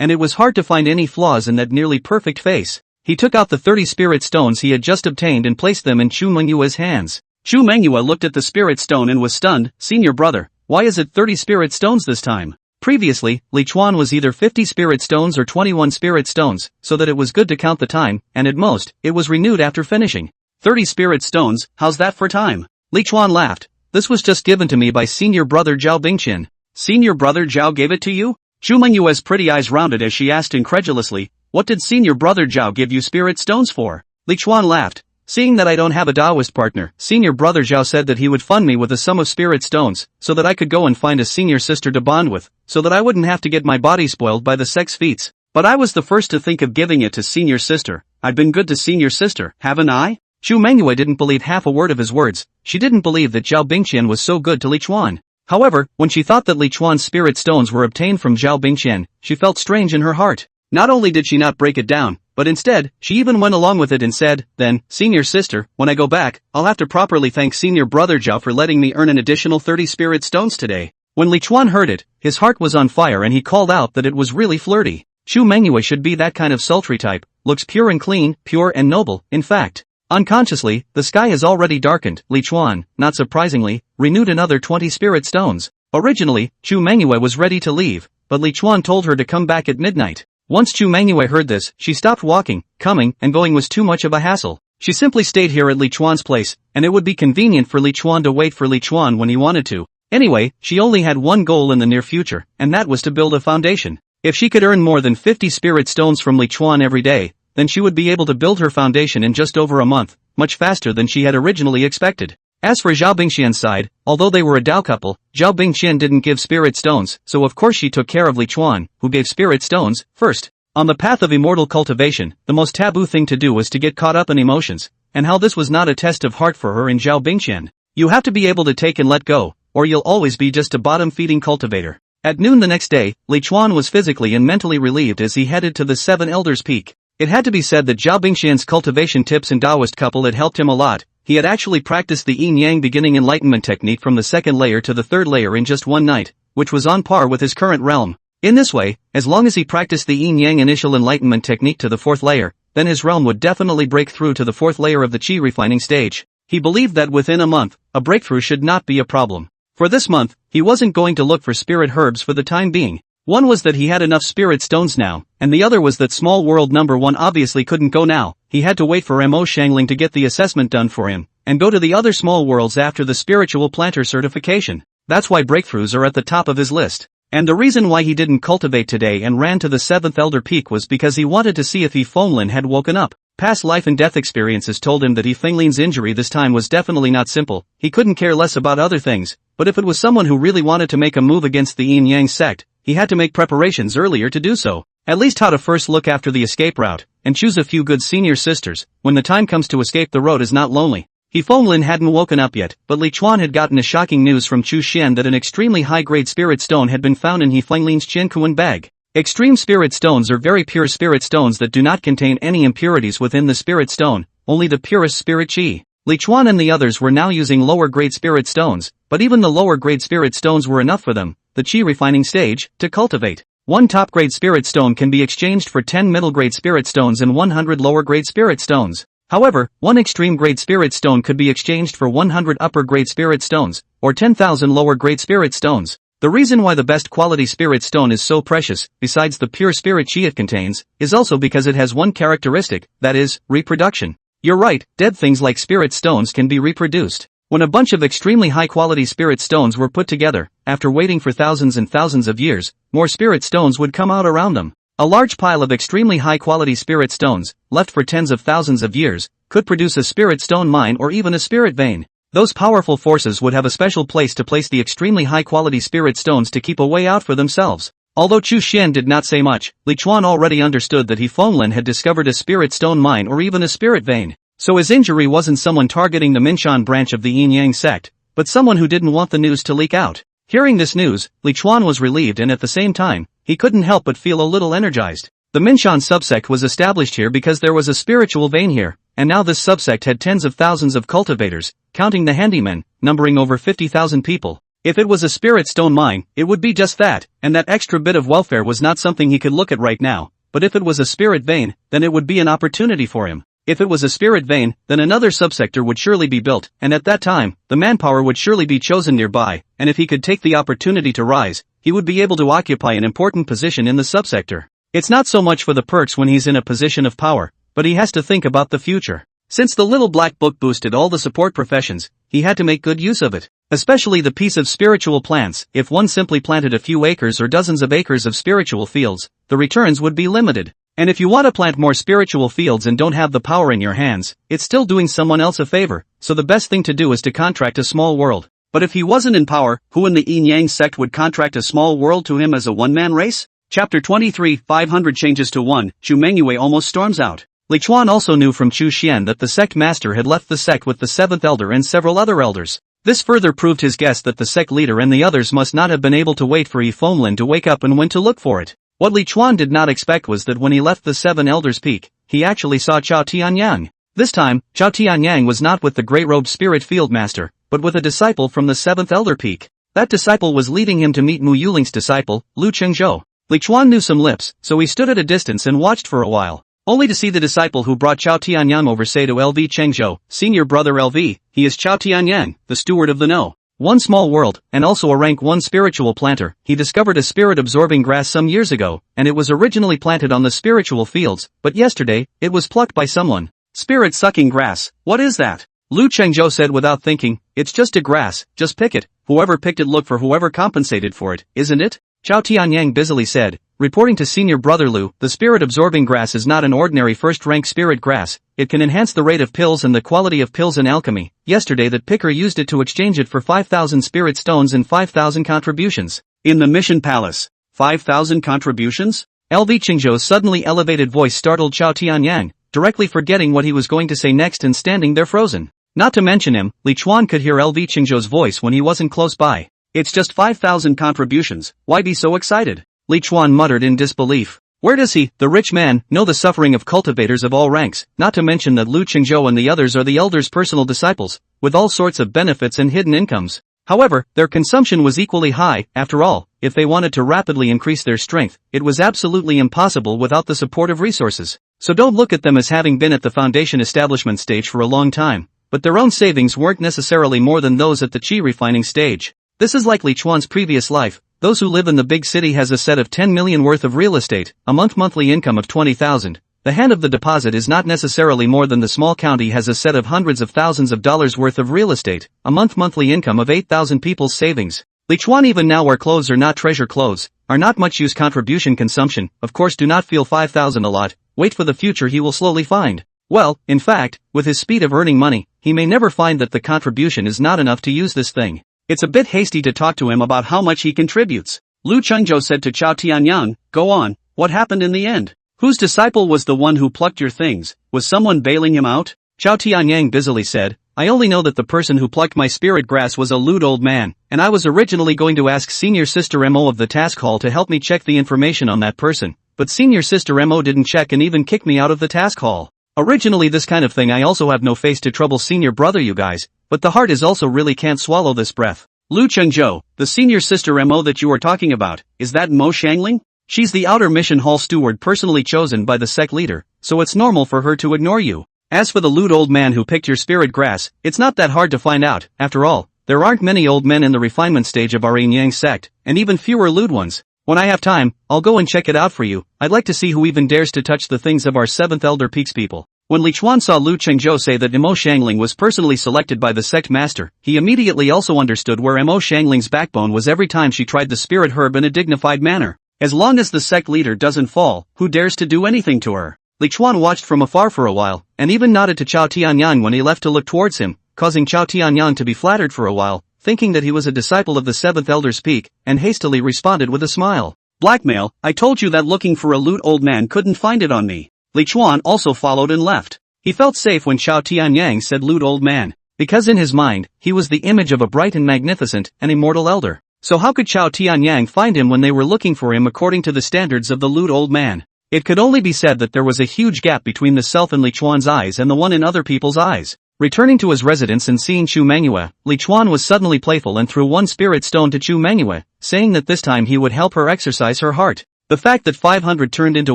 and it was hard to find any flaws in that nearly perfect face. He took out the 30 spirit stones he had just obtained and placed them in Chu Mengyou's hands. Chu Mengyou looked at the spirit stone and was stunned. Senior brother, why is it 30 spirit stones this time? Previously, Li Chuan was either 50 spirit stones or 21 spirit stones, so that it was good to count the time, and at most, it was renewed after finishing. 30 spirit stones, how's that for time? Li Chuan laughed. This was just given to me by senior brother Zhao Bingqian. Senior brother Zhao gave it to you? Chu Mengyou's pretty eyes rounded as she asked incredulously, what did senior brother Zhao give you spirit stones for? Li Chuan laughed. Seeing that I don't have a Taoist partner, senior brother Zhao said that he would fund me with a sum of spirit stones, so that I could go and find a senior sister to bond with, so that I wouldn't have to get my body spoiled by the sect's feats. But I was the first to think of giving it to senior sister. I've been good to senior sister, haven't I? Chu Mengyou didn't believe half a word of his words. She didn't believe that Zhao Bingqian was so good to Li Chuan. However, when she thought that Li Chuan's spirit stones were obtained from Zhao Bingqian, she felt strange in her heart. Not only did she not break it down, but instead, she even went along with it and said, then, senior sister, when I go back, I'll have to properly thank senior brother Zhao for letting me earn an additional 30 spirit stones today. When Li Chuan heard it, his heart was on fire and he called out that it was really flirty. Chu Mengyou should be that kind of sultry type, looks pure and clean, pure and noble, in fact. Unconsciously, the sky has already darkened. Li Chuan, not surprisingly, renewed another 20 spirit stones. Originally, Chu Mengyou was ready to leave, but Li Chuan told her to come back at midnight. Once Chu Mengyou heard this, she stopped walking. Coming and going was too much of a hassle. She simply stayed here at Li Chuan's place, and it would be convenient for Li Chuan to wait for Li Chuan when he wanted to. Anyway, she only had one goal in the near future, and that was to build a foundation. If she could earn more than 50 spirit stones from Li Chuan every day, then she would be able to build her foundation in just over a month, much faster than she had originally expected. As for Zhao Bingqian's side, although they were a Dao couple, Zhao Bingqian didn't give spirit stones, so of course she took care of Li Chuan, who gave spirit stones, first. On the path of immortal cultivation, the most taboo thing to do was to get caught up in emotions, and how this was not a test of heart for her and Zhao Bingqian. You have to be able to take and let go, or you'll always be just a bottom-feeding cultivator. At noon the next day, Li Chuan was physically and mentally relieved as he headed to the Seven Elders Peak. It had to be said that Zhao Bingqian's cultivation tips and Taoist couple had helped him a lot. He had actually practiced the yin-yang beginning enlightenment technique from the second layer to the third layer in just one night, which was on par with his current realm. In this way, as long as he practiced the yin-yang initial enlightenment technique to the fourth layer, then his realm would definitely break through to the fourth layer of the qi refining stage. He believed that within a month, a breakthrough should not be a problem. For this month, he wasn't going to look for spirit herbs for the time being. One was that he had enough spirit stones now, and the other was that small world number 1 obviously couldn't go now. He had to wait for Mo Xiangling to get the assessment done for him, and go to the other small worlds after the spiritual planter certification. That's why breakthroughs are at the top of his list. And the reason why he didn't cultivate today and ran to the 7th Elder Peak was because he wanted to see if He Fenglin had woken up. Past life and death experiences told him that He Fenglin's injury this time was definitely not simple. He couldn't care less about other things, but if it was someone who really wanted to make a move against the yin-yang sect, he had to make preparations earlier to do so. At least how to first look after the escape route, and choose a few good senior sisters. When the time comes to escape, the road is not lonely. He Fenglin hadn't woken up yet, but Li Chuan had gotten a shocking news from Chu Xian that an extremely high-grade spirit stone had been found in He Fenglin's Qiankuan bag. Extreme spirit stones are very pure spirit stones that do not contain any impurities within the spirit stone, only the purest spirit qi. Li Chuan and the others were now using lower-grade spirit stones, but even the lower-grade spirit stones were enough for them, the qi refining stage, to cultivate. One top-grade spirit stone can be exchanged for 10 middle-grade spirit stones and 100 lower-grade spirit stones. However, one extreme-grade spirit stone could be exchanged for 100 upper-grade spirit stones, or 10,000 lower-grade spirit stones. The reason why the best quality spirit stone is so precious, besides the pure spirit qi it contains, is also because it has one characteristic, that is, reproduction. You're right, dead things like spirit stones can be reproduced. When a bunch of extremely high-quality spirit stones were put together, after waiting for thousands and thousands of years, more spirit stones would come out around them. A large pile of extremely high-quality spirit stones, left for tens of thousands of years, could produce a spirit stone mine or even a spirit vein. Those powerful forces would have a special place to place the extremely high-quality spirit stones to keep a way out for themselves. Although Chu Xian did not say much, Li Chuan already understood that He Fenglin had discovered a spirit stone mine or even a spirit vein. So his injury wasn't someone targeting the Minshan branch of the yin-yang sect, but someone who didn't want the news to leak out. Hearing this news, Li Chuan was relieved, and at the same time, he couldn't help but feel a little energized. The Minshan subsect was established here because there was a spiritual vein here, and now this subsect had tens of thousands of cultivators, counting the handymen, numbering over 50,000 people. If it was a spirit stone mine, it would be just that, and that extra bit of welfare was not something he could look at right now, but if it was a spirit vein, then it would be an opportunity for him. If it was a spirit vein, then another subsector would surely be built, and at that time, the manpower would surely be chosen nearby, and if he could take the opportunity to rise, he would be able to occupy an important position in the subsector. It's not so much for the perks when he's in a position of power, but he has to think about the future. Since the little black book boosted all the support professions, he had to make good use of it. Especially the piece of spiritual plants. If one simply planted a few acres or dozens of acres of spiritual fields, the returns would be limited. And if you want to plant more spiritual fields and don't have the power in your hands, it's still doing someone else a favor, so the best thing to do is to contract a small world. But if he wasn't in power, who in the Yin Yang sect would contract a small world to him as a one-man race? Chapter 23, 500 changes to 1, Chu Mengyou almost storms out. Li Chuan also knew from Chu Xian that the sect master had left the sect with the 7th elder and several other elders. This further proved his guess that the sect leader and the others must not have been able to wait for Yi Fenglin to wake up and went to look for it. What Li Chuan did not expect was that when he left the 7 elders' peak, he actually saw Chao Tianyang. This time, Chao Tianyang was not with the grey-robed spirit field master, but with a disciple from the 7th elder peak. That disciple was leading him to meet Mo Xiangling's disciple, Lu Chengzhou. Li Chuan knew some lips, so he stood at a distance and watched for a while, only to see the disciple who brought Chao Tianyang over say to LV Chengzhou, "Senior brother LV, he is Chao Tianyang, the steward of the know. One small world, and also a rank 1 spiritual planter. He discovered a spirit-absorbing grass some years ago, and it was originally planted on the spiritual fields, but yesterday, it was plucked by someone." Spirit-sucking grass, what is that? Lu Chengzhou said without thinking, "It's just a grass, just pick it. Whoever picked it look for whoever compensated for it, isn't it?" Chao Tianyang busily said, reporting to senior brother Lu, "The spirit-absorbing grass is not an ordinary first-rank spirit grass. It can enhance the rate of pills and the quality of pills in alchemy. Yesterday that picker used it to exchange it for 5,000 spirit stones and 5,000 contributions. In the mission palace. 5,000 contributions?" LV Chengzhou's suddenly elevated voice startled Chao Tianyang, directly forgetting what he was going to say next and standing there frozen. Not to mention him, Li Chuan could hear LV Chengzhou's voice when he wasn't close by. "It's just 5,000 contributions, why be so excited?" Li Chuan muttered in disbelief. Where does he, the rich man, know the suffering of cultivators of all ranks, not to mention that Lu Chengzhou and the others are the elder's personal disciples, with all sorts of benefits and hidden incomes. However, their consumption was equally high. After all, if they wanted to rapidly increase their strength, it was absolutely impossible without the support of resources. So don't look at them as having been at the foundation establishment stage for a long time, but their own savings weren't necessarily more than those at the chi refining stage. This is like Li Chuan's previous life. Those who live in the big city has a set of 10 million worth of real estate, a monthly income of 20,000. The hand of the deposit is not necessarily more than the small county has a set of hundreds of thousands of dollars worth of real estate, a monthly income of 8,000 people's savings. Li Chuan even now where clothes are not treasure clothes, are not much use contribution consumption, of course do not feel 5,000 a lot, wait for the future he will slowly find. Well, in fact, with his speed of earning money, he may never find that the contribution is not enough to use this thing. It's a bit hasty to talk to him about how much he contributes. Lu Chengzhou said to Chao Tianyang, "Go on, what happened in the end? Whose disciple was the one who plucked your things? Was someone bailing him out?" Chao Tianyang busily said, "I only know that the person who plucked my spirit grass was a lewd old man, and I was originally going to ask Senior Sister Mo of the task hall to help me check the information on that person, but Senior Sister Mo didn't check and even kicked me out of the task hall. Originally this kind of thing I also have no face to trouble senior brother you guys, but the heart is also really can't swallow this breath." Lu Chengzhou, the senior sister Mo that you are talking about, is that Mo Xiangling? She's the outer mission hall steward personally chosen by the sect leader, so it's normal for her to ignore you. As for the lewd old man who picked your spirit grass, it's not that hard to find out. After all, there aren't many old men in the refinement stage of our Yin Yang sect, and even fewer lewd ones. When I have time, I'll go and check it out for you. I'd like to see who even dares to touch the things of our 7th elder peaks people. When Li Chuan saw Lu Chengzhou say that Mo Xiangling was personally selected by the sect master, he immediately also understood where Mo Xiangling's backbone was every time she tried the spirit herb in a dignified manner. As long as the sect leader doesn't fall, who dares to do anything to her? Li Chuan watched from afar for a while, and even nodded to Chao Tianyang when he left to look towards him, causing Chao Tianyang to be flattered for a while, thinking that he was a disciple of the 7th elder's peak, and hastily responded with a smile. "Blackmail, I told you that looking for a lewd old man couldn't find it on me." Li Chuan also followed and left. He felt safe when Chao Tianyang said lewd old man, because in his mind, he was the image of a bright and magnificent and immortal elder. So how could Chao Tianyang find him when they were looking for him according to the standards of the lewd old man? It could only be said that there was a huge gap between the self in Li Chuan's eyes and the one in other people's eyes. Returning to his residence and seeing Chu Mengyou, Li Chuan was suddenly playful and threw one spirit stone to Chu Mengyou, saying that this time he would help her exercise her heart. The fact that 500 turned into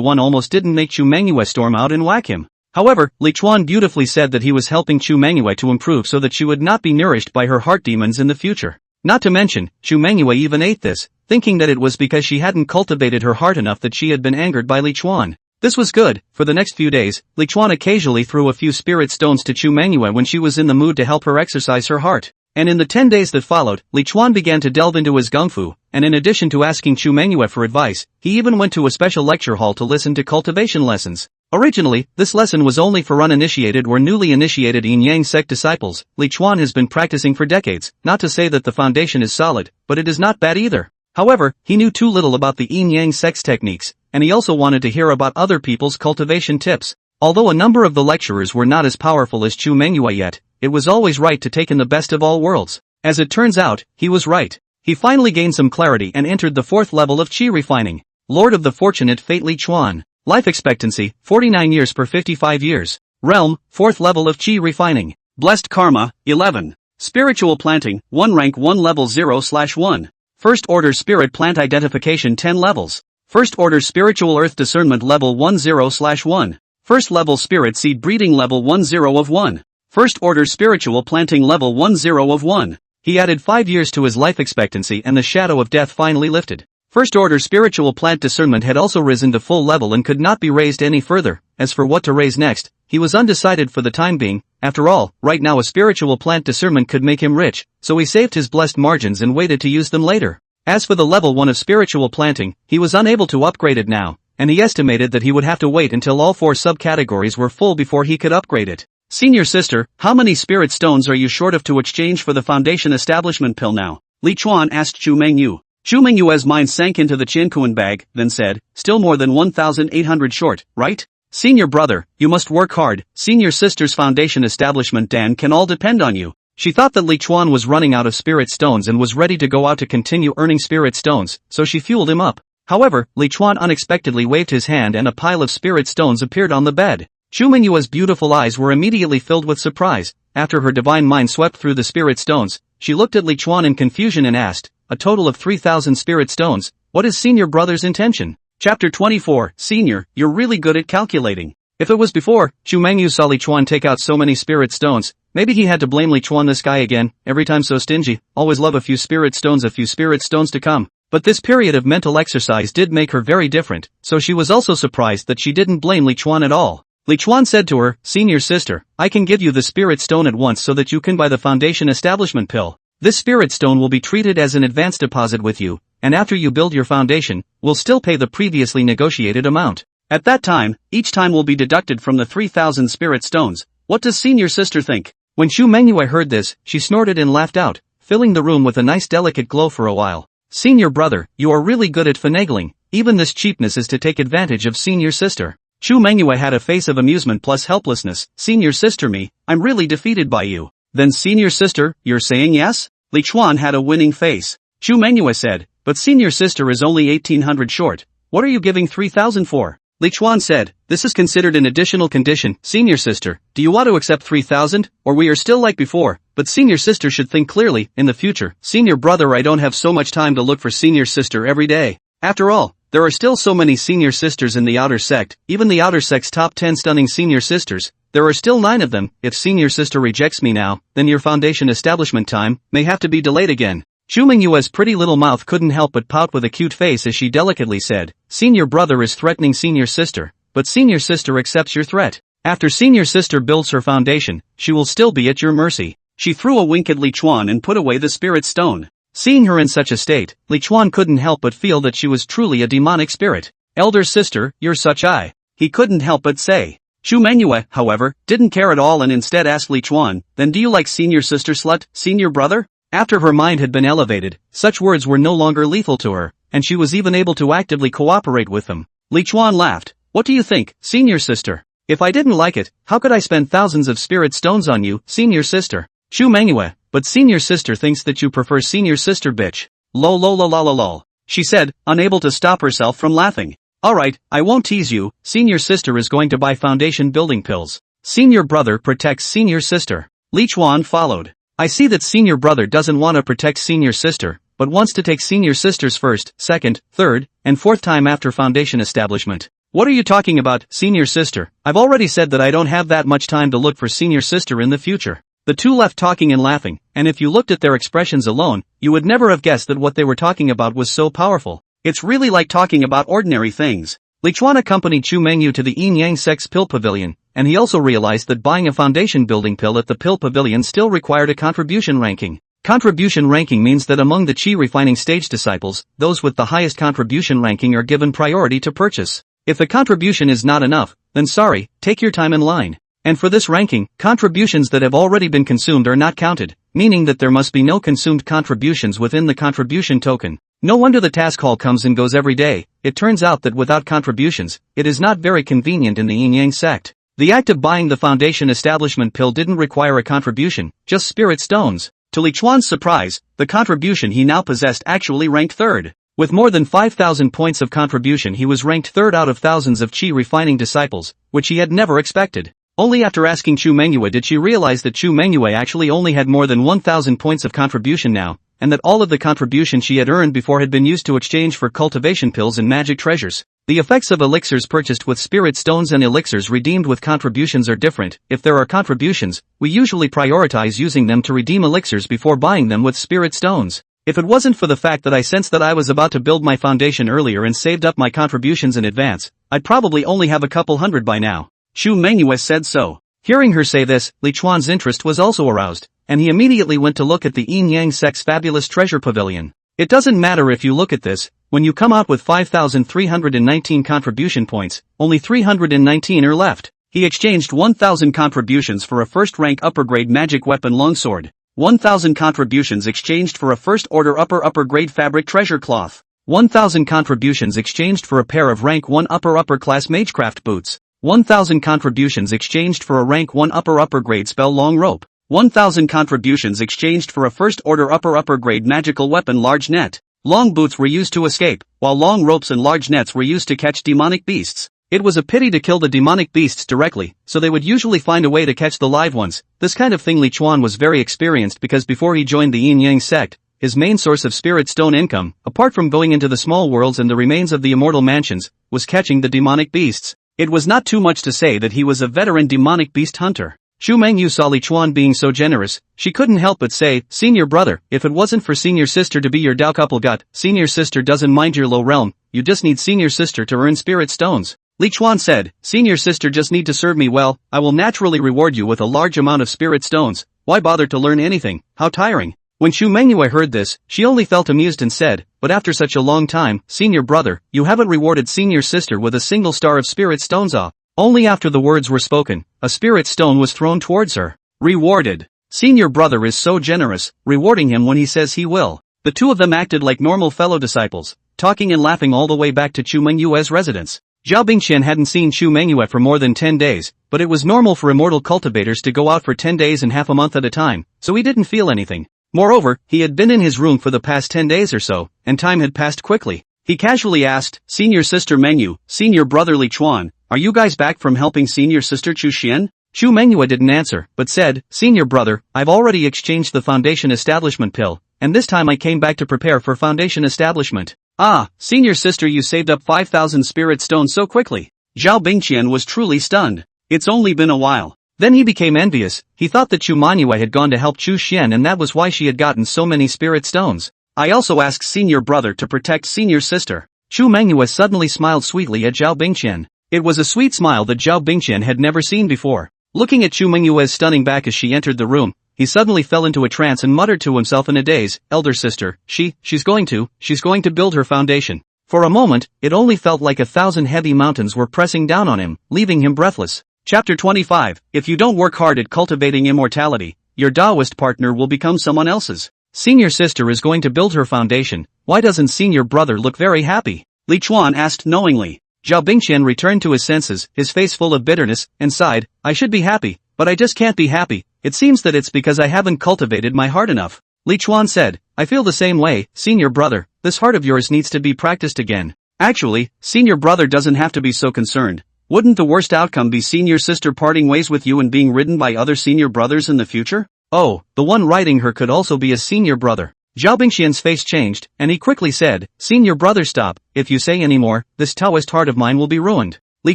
1 almost didn't make Chu Mengyou storm out and whack him. However, Li Chuan beautifully said that he was helping Chu Mengyou to improve so that she would not be nourished by her heart demons in the future. Not to mention, Chu Mengyou even ate this, thinking that it was because she hadn't cultivated her heart enough that she had been angered by Li Chuan. This was good. For the next few days, Li Chuan occasionally threw a few spirit stones to Chu Mengyou when she was in the mood to help her exercise her heart. And in the 10 days that followed, Li Chuan began to delve into his gung fu, and in addition to asking Chu Mengyou for advice, he even went to a special lecture hall to listen to cultivation lessons. Originally, this lesson was only for uninitiated or newly initiated yin-yang sect disciples. Li Chuan has been practicing for decades, not to say that the foundation is solid, but it is not bad either. However, he knew too little about the yin-yang sect's techniques, and he also wanted to hear about other people's cultivation tips. Although a number of the lecturers were not as powerful as Chu Mengyou yet, it was always right to take in the best of all worlds. As it turns out, he was right. He finally gained some clarity and entered the 4th level of Qi refining. Lord of the Fortunate Fate Li Chuan. Life expectancy, 49 years per 55 years. Realm, 4th level of Qi refining. Blessed Karma, 11. Spiritual planting, 1 rank 1 level 0/1. First order spirit plant identification 10 levels. First order spiritual earth discernment level 10/1. First level spirit seed breeding level 10 of 1. First order spiritual planting level 10 of 1. He added 5 years to his life expectancy and the shadow of death finally lifted. First order spiritual plant discernment had also risen to full level and could not be raised any further. As for what to raise next, he was undecided for the time being. After all, right now a spiritual plant discernment could make him rich, so he saved his blessed margins and waited to use them later. As for the level 1 of spiritual planting, he was unable to upgrade it now, and he estimated that he would have to wait until all 4 subcategories were full before he could upgrade it. Senior sister, how many spirit stones are you short of to exchange for the foundation establishment pill now? Li Chuan asked Chu Mengyou. Chu Mengyou's mind sank into the Qiankuan bag, then said, still more than 1,800 short, right? Senior brother, you must work hard. Senior sister's foundation establishment Dan can all depend on you. She thought that Li Chuan was running out of spirit stones and was ready to go out to continue earning spirit stones, so she fueled him up. However, Li Chuan unexpectedly waved his hand and a pile of spirit stones appeared on the bed. Chu Mengyou's beautiful eyes were immediately filled with surprise. After her divine mind swept through the spirit stones, she looked at Li Chuan in confusion and asked, a total of 3,000 spirit stones, what is senior brother's intention? Chapter 24, Senior, you're really good at calculating. If it was before, Chu Mengyou saw Li Chuan take out so many spirit stones, maybe he had to blame Li Chuan this guy again, every time so stingy, always love a few spirit stones to come. But this period of mental exercise did make her very different, so she was also surprised that she didn't blame Li Chuan at all. Li Chuan said to her, Senior sister, I can give you the spirit stone at once so that you can buy the foundation establishment pill. This spirit stone will be treated as an advance deposit with you, and after you build your foundation, we'll still pay the previously negotiated amount. At that time, each time will be deducted from the 3,000 spirit stones. What does senior sister think? When Chu Mengyou heard this, she snorted and laughed out, filling the room with a nice delicate glow for a while. Senior brother, you are really good at finagling, even this cheapness is to take advantage of senior sister. Chu Mengyou had a face of amusement plus helplessness. Senior sister me, I'm really defeated by you. Then senior sister, you're saying yes? Li Chuan had a winning face. Chu Mengyou said, but senior sister is only 1,800 short. What are you giving 3,000 for? Li Chuan said, this is considered an additional condition. Senior sister, do you want to accept 3,000, or we are still like before? But senior sister should think clearly, in the future. Senior brother, I don't have so much time to look for senior sister every day. After all, there are still so many senior sisters in the outer sect, even the outer sect's top 10 stunning senior sisters. There are still 9 of them. If senior sister rejects me now, then your foundation establishment time may have to be delayed again. Chu Mengyou's pretty little mouth couldn't help but pout with a cute face as she delicately said, Senior brother is threatening senior sister, but senior sister accepts your threat. After senior sister builds her foundation, she will still be at your mercy. She threw a wink at Li Chuan and put away the spirit stone. Seeing her in such a state, Li Chuan couldn't help but feel that she was truly a demonic spirit. Elder sister, you're such I. He couldn't help but say. Chu Mengyou, however, didn't care at all and instead asked Li Chuan, then do you like senior sister slut, senior brother? After her mind had been elevated, such words were no longer lethal to her, and she was even able to actively cooperate with them. Li Chuan laughed. What do you think, senior sister? If I didn't like it, how could I spend thousands of spirit stones on you, senior sister? Chu Mengyou, but senior sister thinks that you prefer senior sister bitch. Lol lol lol lol lol. She said, unable to stop herself from laughing. Alright, I won't tease you, senior sister is going to buy foundation building pills. Senior brother protects senior sister. Li Chuan followed. I see that senior brother doesn't want to protect senior sister, but wants to take senior sister's first, second, third, and fourth time after foundation establishment. What are you talking about, senior sister? I've already said that I don't have that much time to look for senior sister in the future. The two left talking and laughing, and if you looked at their expressions alone, you would never have guessed that what they were talking about was so powerful. It's really like talking about ordinary things. Li Chuan accompanied Chu Mengyou to the Yin Yang sect's pill pavilion, and he also realized that buying a foundation building pill at the pill pavilion still required a contribution ranking. Contribution ranking means that among the qi refining stage disciples, those with the highest contribution ranking are given priority to purchase. If the contribution is not enough, then sorry, take your time in line. And for this ranking, contributions that have already been consumed are not counted, meaning that there must be no consumed contributions within the contribution token. No wonder the task hall comes and goes every day. It turns out that without contributions, it is not very convenient in the Yin Yang sect. The act of buying the foundation establishment pill didn't require a contribution, just spirit stones. To Li Chuan's surprise, the contribution he now possessed actually ranked third. With more than 5,000 points of contribution, he was ranked third out of thousands of qi refining disciples, which he had never expected. Only after asking Chu Mengyou did she realize that Chu Mengyou actually only had more than 1,000 points of contribution now, and that all of the contribution she had earned before had been used to exchange for cultivation pills and magic treasures. The effects of elixirs purchased with spirit stones and elixirs redeemed with contributions are different. If there are contributions, we usually prioritize using them to redeem elixirs before buying them with spirit stones. If it wasn't for the fact that I sensed that I was about to build my foundation earlier and saved up my contributions in advance, I'd probably only have a couple hundred by now. Chu Mengyou said so. Hearing her say this, Li Chuan's interest was also aroused, and he immediately went to look at the Yin Yang sect's fabulous treasure pavilion. It doesn't matter if you look at this, when you come out with 5,319 contribution points, only 319 are left. He exchanged 1,000 contributions for a first-rank upper-grade magic weapon longsword, 1,000 contributions exchanged for a first-order upper-grade fabric treasure cloth, 1,000 contributions exchanged for a pair of rank 1 upper-class magecraft boots, 1,000 contributions exchanged for a rank 1 upper-grade spell long rope, 1,000 contributions exchanged for a first-order upper-grade magical weapon large net. Long boots were used to escape, while long ropes and large nets were used to catch demonic beasts. It was a pity to kill the demonic beasts directly, so they would usually find a way to catch the live ones. This kind of thing Li Chuan was very experienced because before he joined the Yin Yang sect, his main source of spirit stone income, apart from going into the small worlds and the remains of the immortal mansions, was catching the demonic beasts. It was not too much to say that he was a veteran demonic beast hunter. Chu Mengyou saw Li Chuan being so generous, she couldn't help but say, "Senior brother, if it wasn't for senior sister to be your Dao couple gut, senior sister doesn't mind your low realm, you just need senior sister to earn spirit stones." Li Chuan said, "Senior sister just need to serve me well, I will naturally reward you with a large amount of spirit stones. Why bother to learn anything, how tiring." When Chu Mengyou heard this, she only felt amused and said, "But after such a long time, senior brother, you haven't rewarded senior sister with a single star of spirit stones off." Only after the words were spoken, a spirit stone was thrown towards her. Rewarded. Senior brother is so generous, rewarding him when he says he will. The two of them acted like normal fellow disciples, talking and laughing all the way back to Chu Mengyou's residence. Zhao Bingqian hadn't seen Chu Mengyou for more than 10 days, but it was normal for immortal cultivators to go out for 10 days and half a month at a time, so he didn't feel anything. Moreover, he had been in his room for the past 10 days or so, and time had passed quickly. He casually asked, "Senior sister Mengyou, senior brother Li Chuan, are you guys back from helping senior sister Chu Xian?" Chu Mengyou didn't answer, but said, "Senior brother, I've already exchanged the foundation establishment pill, and this time I came back to prepare for foundation establishment." "Ah, senior sister, you saved up 5,000 spirit stones so quickly." Zhao Bingqian was truly stunned. It's only been a while. Then he became envious. He thought that Chu Mengyou had gone to help Chu Xian and that was why she had gotten so many spirit stones. "I also asked senior brother to protect senior sister." Chu Mengyou suddenly smiled sweetly at Zhao Bingqian. It was a sweet smile that Zhao Bingqian had never seen before. Looking at Chu Mengyou's stunning back as she entered the room, he suddenly fell into a trance and muttered to himself in a daze, "Elder sister, she's going to build her foundation." For a moment, it only felt like 1,000 heavy mountains were pressing down on him, leaving him breathless. Chapter 25, If you don't work hard at cultivating immortality, your Taoist partner will become someone else's. Senior sister is going to build her foundation, why doesn't senior brother look very happy? Li Chuan asked knowingly. Zhao Bingqian returned to his senses, his face full of bitterness, and sighed, "I should be happy, but I just can't be happy, it seems that it's because I haven't cultivated my heart enough." Li Chuan said, "I feel the same way, senior brother, this heart of yours needs to be practiced again." Actually, senior brother doesn't have to be so concerned. Wouldn't the worst outcome be senior sister parting ways with you and being ridden by other senior brothers in the future? Oh, the one riding her could also be a senior brother. Zhao Bingxian's face changed, and he quickly said, "Senior brother, stop. If you say any more, this Taoist heart of mine will be ruined." Li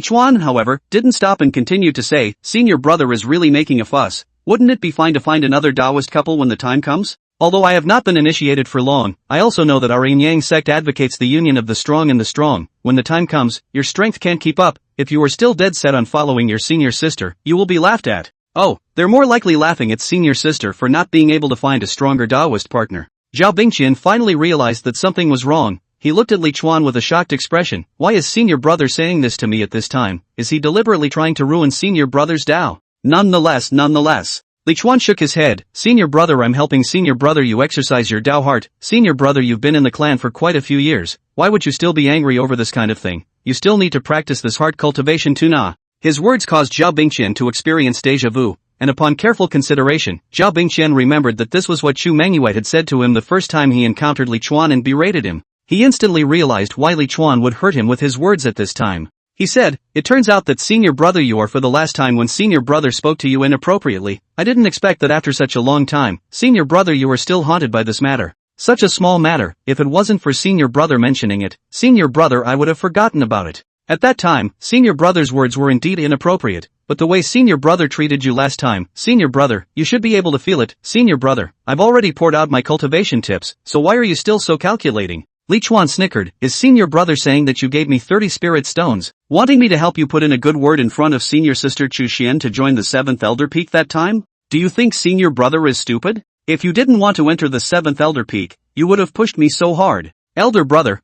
Chuan, however, didn't stop and continued to say, "Senior brother is really making a fuss. Wouldn't it be fine to find another Taoist couple when the time comes? Although I have not been initiated for long, I also know that our yin-yang sect advocates the union of the strong and the strong. When the time comes, your strength can't keep up. If you are still dead set on following your senior sister, you will be laughed at." Oh, they're more likely laughing at senior sister for not being able to find a stronger Taoist partner. Zhao Bingxian finally realized that something was wrong. He looked at Li Chuan with a shocked expression. Why is senior brother saying this to me at this time? Is he deliberately trying to ruin senior brother's Tao? Nonetheless. Li Chuan shook his head. "Senior brother, I'm helping senior brother you exercise your Tao heart. Senior brother, you've been in the clan for quite a few years. Why would you still be angry over this kind of thing? You still need to practice this heart cultivation too, nah." His words caused Zhao Bingxian to experience deja vu, and upon careful consideration, Zhao Bingxian remembered that this was what Chu Mengyou had said to him the first time he encountered Li Chuan and berated him. He instantly realized why Li Chuan would hurt him with his words at this time. He said, "It turns out that senior brother you are for the last time when senior brother spoke to you inappropriately. I didn't expect that after such a long time, senior brother you are still haunted by this matter. Such a small matter, if it wasn't for senior brother mentioning it, senior brother I would have forgotten about it. At that time, senior brother's words were indeed inappropriate, but the way senior brother treated you last time, senior brother, you should be able to feel it. Senior brother, I've already poured out my cultivation tips, so why are you still so calculating?" Li Chuan snickered. "Is senior brother saying that you gave me 30 spirit stones, wanting me to help you put in a good word in front of senior sister Chu Xian to join the 7th Elder Peak that time? Do you think senior brother is stupid? If you didn't want to enter the 7th Elder Peak, you would have pushed me so hard. Elder brother,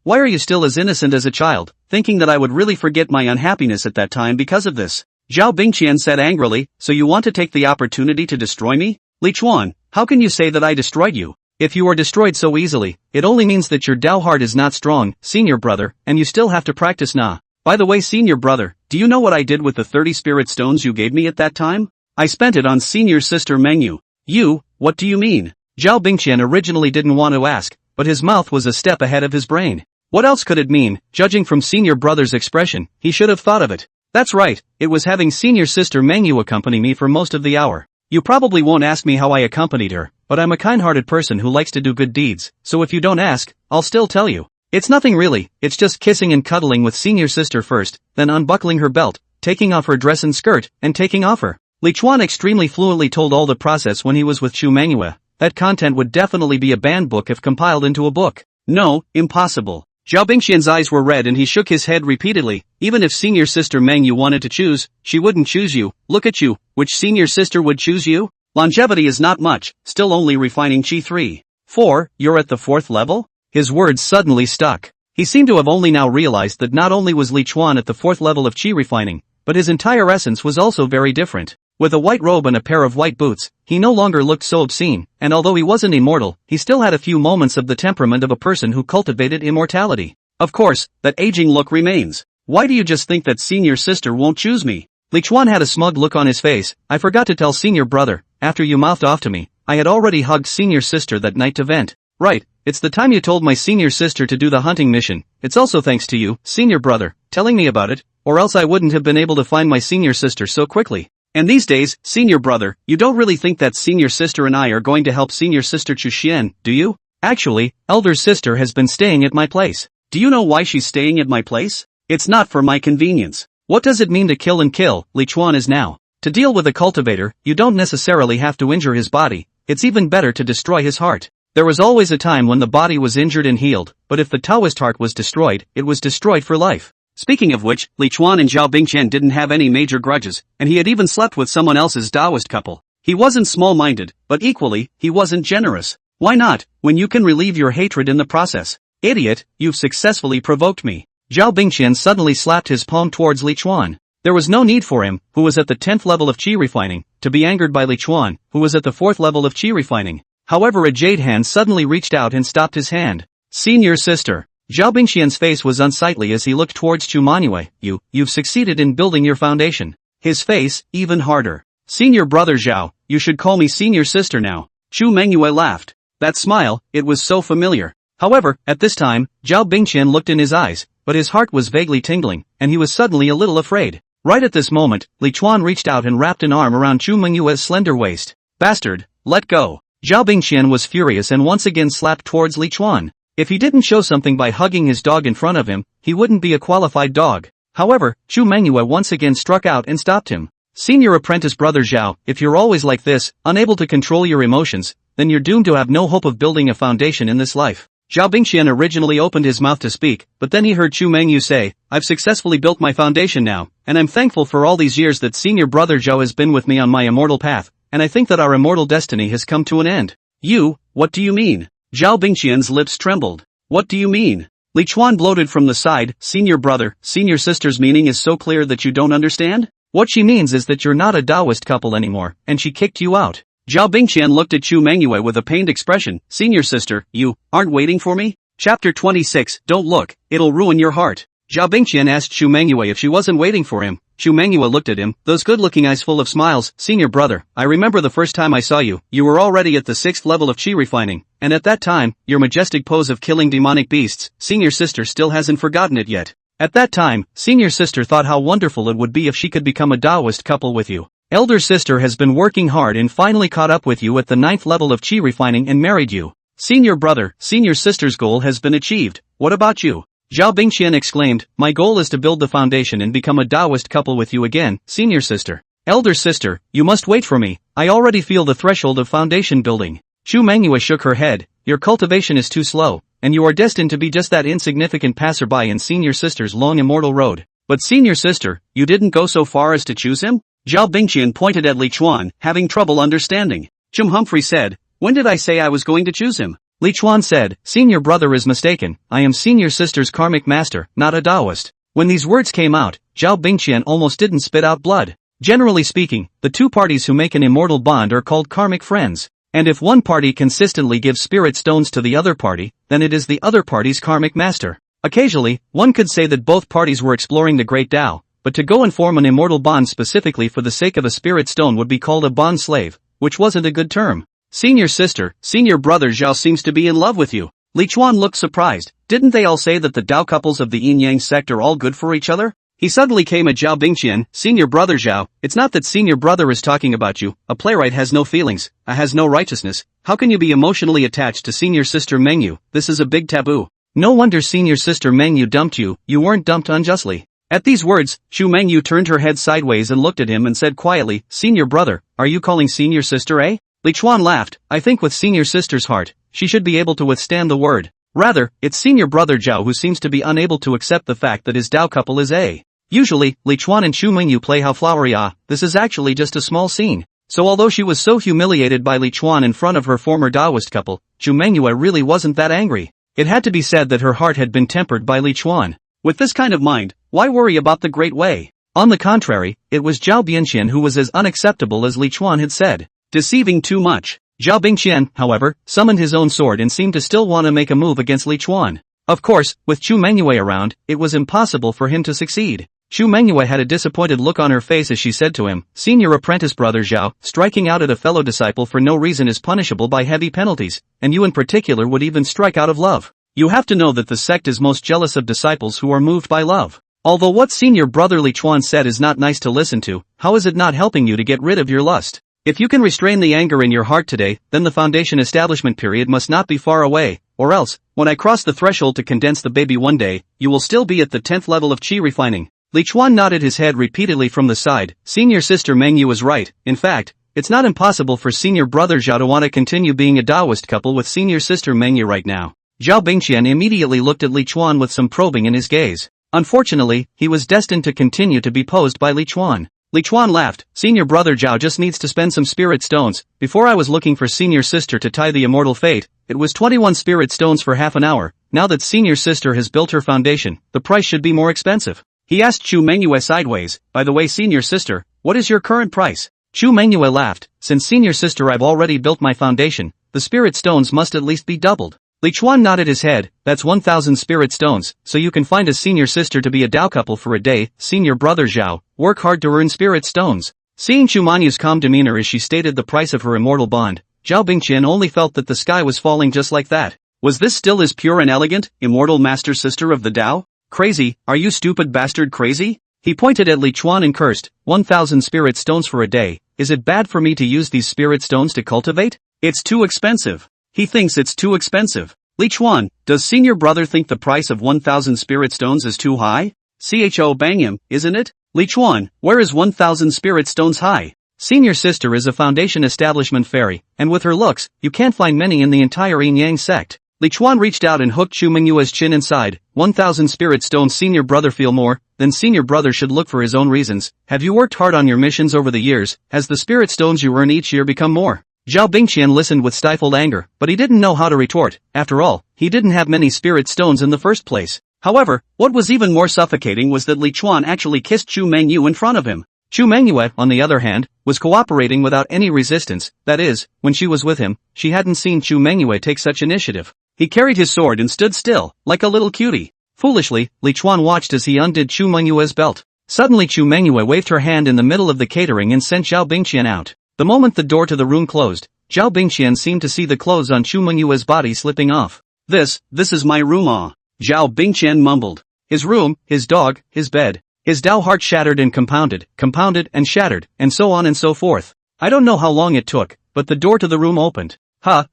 why are you still as innocent as a child, thinking that I would really forget my unhappiness at that time because of this?" Zhao Bingxian said angrily, "So you want to take the opportunity to destroy me? Li Chuan, how can you say that I destroyed you? If you are destroyed so easily, it only means that your Tao heart is not strong, senior brother, and you still have to practice nah. By the way, senior brother, do you know what I did with the 30 spirit stones you gave me at that time? I spent it on senior sister Mengyou." "You, what do you mean?" Zhao Bingxian originally didn't want to ask, but his mouth was a step ahead of his brain. What else could it mean? Judging from senior brother's expression, he should have thought of it. That's right, it was having senior sister Mengyou accompany me for most of the hour. You probably won't ask me how I accompanied her, but I'm a kind-hearted person who likes to do good deeds, so if you don't ask, I'll still tell you. It's nothing really, it's just kissing and cuddling with senior sister first, then unbuckling her belt, taking off her dress and skirt, and taking off her. Li Chuan extremely fluently told all the process when he was with Chu Mengyou. That content would definitely be a banned book if compiled into a book. No, impossible. Zhao Bingxian's eyes were red and he shook his head repeatedly. Even if senior sister Mengyou wanted to choose, she wouldn't choose you. Look at you, which senior sister would choose you? Longevity is not much, still only refining Qi 3. 4, you're at the 4th level? His words suddenly stuck. He seemed to have only now realized that not only was Li Chuan at the 4th level of Qi refining, but his entire essence was also very different. With a white robe and a pair of white boots, he no longer looked so obscene, and although he wasn't immortal, he still had a few moments of the temperament of a person who cultivated immortality. Of course, that aging look remains. Why do you just think that senior sister won't choose me? Li Chuan had a smug look on his face. I forgot to tell senior brother, after you mouthed off to me, I had already hugged senior sister that night to vent. Right, it's the time you told my senior sister to do the hunting mission. It's also thanks to you, senior brother, telling me about it, or else I wouldn't have been able to find my senior sister so quickly. And these days, senior brother, you don't really think that senior sister and I are going to help senior sister Chu Xian, do you? Actually, elder sister has been staying at my place. Do you know why she's staying at my place? It's not for my convenience. What does it mean to kill and kill? Li Chuan is now. To deal with a cultivator, you don't necessarily have to injure his body, it's even better to destroy his heart. There was always a time when the body was injured and healed, but if the Taoist heart was destroyed, it was destroyed for life. Speaking of which, Li Chuan and Zhao Bingxian didn't have any major grudges, and he had even slept with someone else's Taoist couple. He wasn't small-minded, but equally, he wasn't generous. Why not, when you can relieve your hatred in the process? Idiot, you've successfully provoked me. Zhao Bingxian suddenly slapped his palm towards Li Chuan. There was no need for him, who was at the 10th level of Qi refining, to be angered by Li Chuan, who was at the 4th level of Qi refining. However, a jade hand suddenly reached out and stopped his hand. Senior sister. Zhao Bingxian's face was unsightly as he looked towards Chu Mengyou. You've succeeded in building your foundation. His face, even harder. Senior brother Zhao, you should call me senior sister now. Chu Mengyou laughed. That smile, it was so familiar. However, at this time, Zhao Bingxian looked in his eyes, but his heart was vaguely tingling, and he was suddenly a little afraid. Right at this moment, Li Chuan reached out and wrapped an arm around Chu Mengyou's slender waist. Bastard, let go. Zhao Bingqian was furious and once again slapped towards Li Chuan. If he didn't show something by hugging his dog in front of him, he wouldn't be a qualified dog. However, Chu Mengyou once again struck out and stopped him. Senior apprentice brother Zhao, if you're always like this, unable to control your emotions, then you're doomed to have no hope of building a foundation in this life. Zhao Bingqian originally opened his mouth to speak, but then he heard Chu Mengyou say, I've successfully built my foundation now, and I'm thankful for all these years that senior brother Zhao has been with me on my immortal path, and I think that our immortal destiny has come to an end. You, what do you mean? Zhao Bingqian's lips trembled. What do you mean? Li Chuan bloated from the side, senior brother, senior sister's meaning is so clear that you don't understand? What she means is that you're not a Taoist couple anymore, and she kicked you out. Zhao Bingqian looked at Chu Mengyou with a pained expression. Senior sister, you aren't waiting for me? Chapter 26, Don't look, it'll ruin your heart. Zhao Bingqian asked Chu Mengyou if she wasn't waiting for him. Chu Mengyou looked at him, those good-looking eyes full of smiles. Senior brother, I remember the first time I saw you, you were already at the 6th level of chi refining, and at that time, your majestic pose of killing demonic beasts, senior sister still hasn't forgotten it yet. At that time, senior sister thought how wonderful it would be if she could become a Taoist couple with you. Elder sister has been working hard and finally caught up with you at the 9th level of chi refining and married you. Senior brother, senior sister's goal has been achieved. What about you? Zhao Bingqian exclaimed, my goal is to build the foundation and become a Taoist couple with you again, senior sister. Elder sister, you must wait for me, I already feel the threshold of foundation building. Chu Mengyou shook her head, your cultivation is too slow, and you are destined to be just that insignificant passerby in senior sister's long immortal road. But senior sister, you didn't go so far as to choose him? Zhao Bingqian pointed at Li Chuan, having trouble understanding. Chum Humphrey said, when did I say I was going to choose him? Li Chuan said, senior brother is mistaken, I am senior sister's karmic master, not a Taoist. When these words came out, Zhao Bingqian almost didn't spit out blood. Generally speaking, the two parties who make an immortal bond are called karmic friends. And if one party consistently gives spirit stones to the other party, then it is the other party's karmic master. Occasionally, one could say that both parties were exploring the great Tao, but to go and form an immortal bond specifically for the sake of a spirit stone would be called a bond slave, which wasn't a good term. Senior sister, senior brother Zhao seems to be in love with you. Li Chuan looked surprised. Didn't they all say that the Tao couples of the yin-yang sect are all good for each other? He suddenly came at Zhao Bingqian, senior brother Zhao, it's not that senior brother is talking about you, a playwright has no feelings, has no righteousness, how can you be emotionally attached to senior sister Mengyou? This is a big taboo. No wonder senior sister Mengyou dumped you, you weren't dumped unjustly. At these words, Chu Mengyou turned her head sideways and looked at him and said quietly, senior brother, are you calling senior sister eh? Li Chuan laughed, I think with senior sister's heart, she should be able to withstand the word. Rather, it's senior brother Zhao who seems to be unable to accept the fact that his Tao couple is a. Usually, Li Chuan and Chu Mengyou play how flowery this is actually just a small scene. So although she was so humiliated by Li Chuan in front of her former Taoist couple, Chu Mengyou really wasn't that angry. It had to be said that her heart had been tempered by Li Chuan. With this kind of mind, why worry about the Great Way? On the contrary, it was Zhao Bingqian who was as unacceptable as Li Chuan had said. Deceiving too much. Zhao Bingqian, however, summoned his own sword and seemed to still want to make a move against Li Chuan. Of course, with Chu Mengyou around, it was impossible for him to succeed. Chu Mengyou had a disappointed look on her face as she said to him, senior apprentice brother Zhao, striking out at a fellow disciple for no reason is punishable by heavy penalties, and you in particular would even strike out of love. You have to know that the sect is most jealous of disciples who are moved by love. Although what senior brother Li Chuan said is not nice to listen to, how is it not helping you to get rid of your lust? If you can restrain the anger in your heart today, then the foundation establishment period must not be far away, or else, when I cross the threshold to condense the baby one day, you will still be at the 10th level of chi refining. Li Chuan nodded his head repeatedly from the side, senior sister Mengyou is right, in fact, it's not impossible for senior brother Zhao to want to continue being a Taoist couple with senior sister Mengyou right now. Zhao Bingqian immediately looked at Li Chuan with some probing in his gaze. Unfortunately, he was destined to continue to be posed by Li Chuan. Li Chuan laughed, senior brother Zhao just needs to spend some spirit stones. Before I was looking for senior sister to tie the immortal fate, it was 21 spirit stones for half an hour. Now that senior sister has built her foundation, the price should be more expensive. He asked Chu Mengyou sideways, by the way senior sister, what is your current price? Chu Mengyou laughed, since senior sister I've already built my foundation, the spirit stones must at least be doubled. Li Chuan nodded his head, that's 1,000 spirit stones, so you can find a senior sister to be a Tao couple for a day, senior brother Zhao, work hard to earn spirit stones. Seeing Chu Menyou's calm demeanor as she stated the price of her immortal bond, Zhao Bingqian only felt that the sky was falling just like that. Was this still his pure and elegant, immortal master sister of the Tao? Crazy, are you stupid bastard crazy? He pointed at Li Chuan and cursed, 1,000 spirit stones for a day, is it bad for me to use these spirit stones to cultivate? It's too expensive. He thinks it's too expensive. Li Chuan, does senior brother think the price of 1,000 spirit stones is too high? Cho bang him, isn't it? Li Chuan, where is 1,000 spirit stones high? Senior sister is a foundation establishment fairy, and with her looks, you can't find many in the entire Yin Yang sect. Li Chuan reached out and hooked Chu Mengyou's chin inside. 1,000 spirit stones. Senior brother feel more, then senior brother should look for his own reasons. Have you worked hard on your missions over the years? Has the spirit stones you earn each year become more? Zhao Bingqian listened with stifled anger, but he didn't know how to retort. After all, he didn't have many spirit stones in the first place. However, what was even more suffocating was that Li Chuan actually kissed Chu Mengyou in front of him. Chu Mengyou, on the other hand, was cooperating without any resistance. That is, when she was with him, she hadn't seen Chu Mengyou take such initiative. He carried his sword and stood still, like a little cutie. Foolishly, Li Chuan watched as he undid Chu Mengyou's belt. Suddenly Chu Mengyou waved her hand in the middle of the catering and sent Zhao Bingqian out. The moment the door to the room closed, Zhao Bingqian seemed to see the clothes on Chu Mengyou's body slipping off. This is my room ah. Zhao Bingqian mumbled. His room, his dog, his bed. His Dao heart shattered and compounded and shattered, and so on and so forth. I don't know how long it took, but the door to the room opened.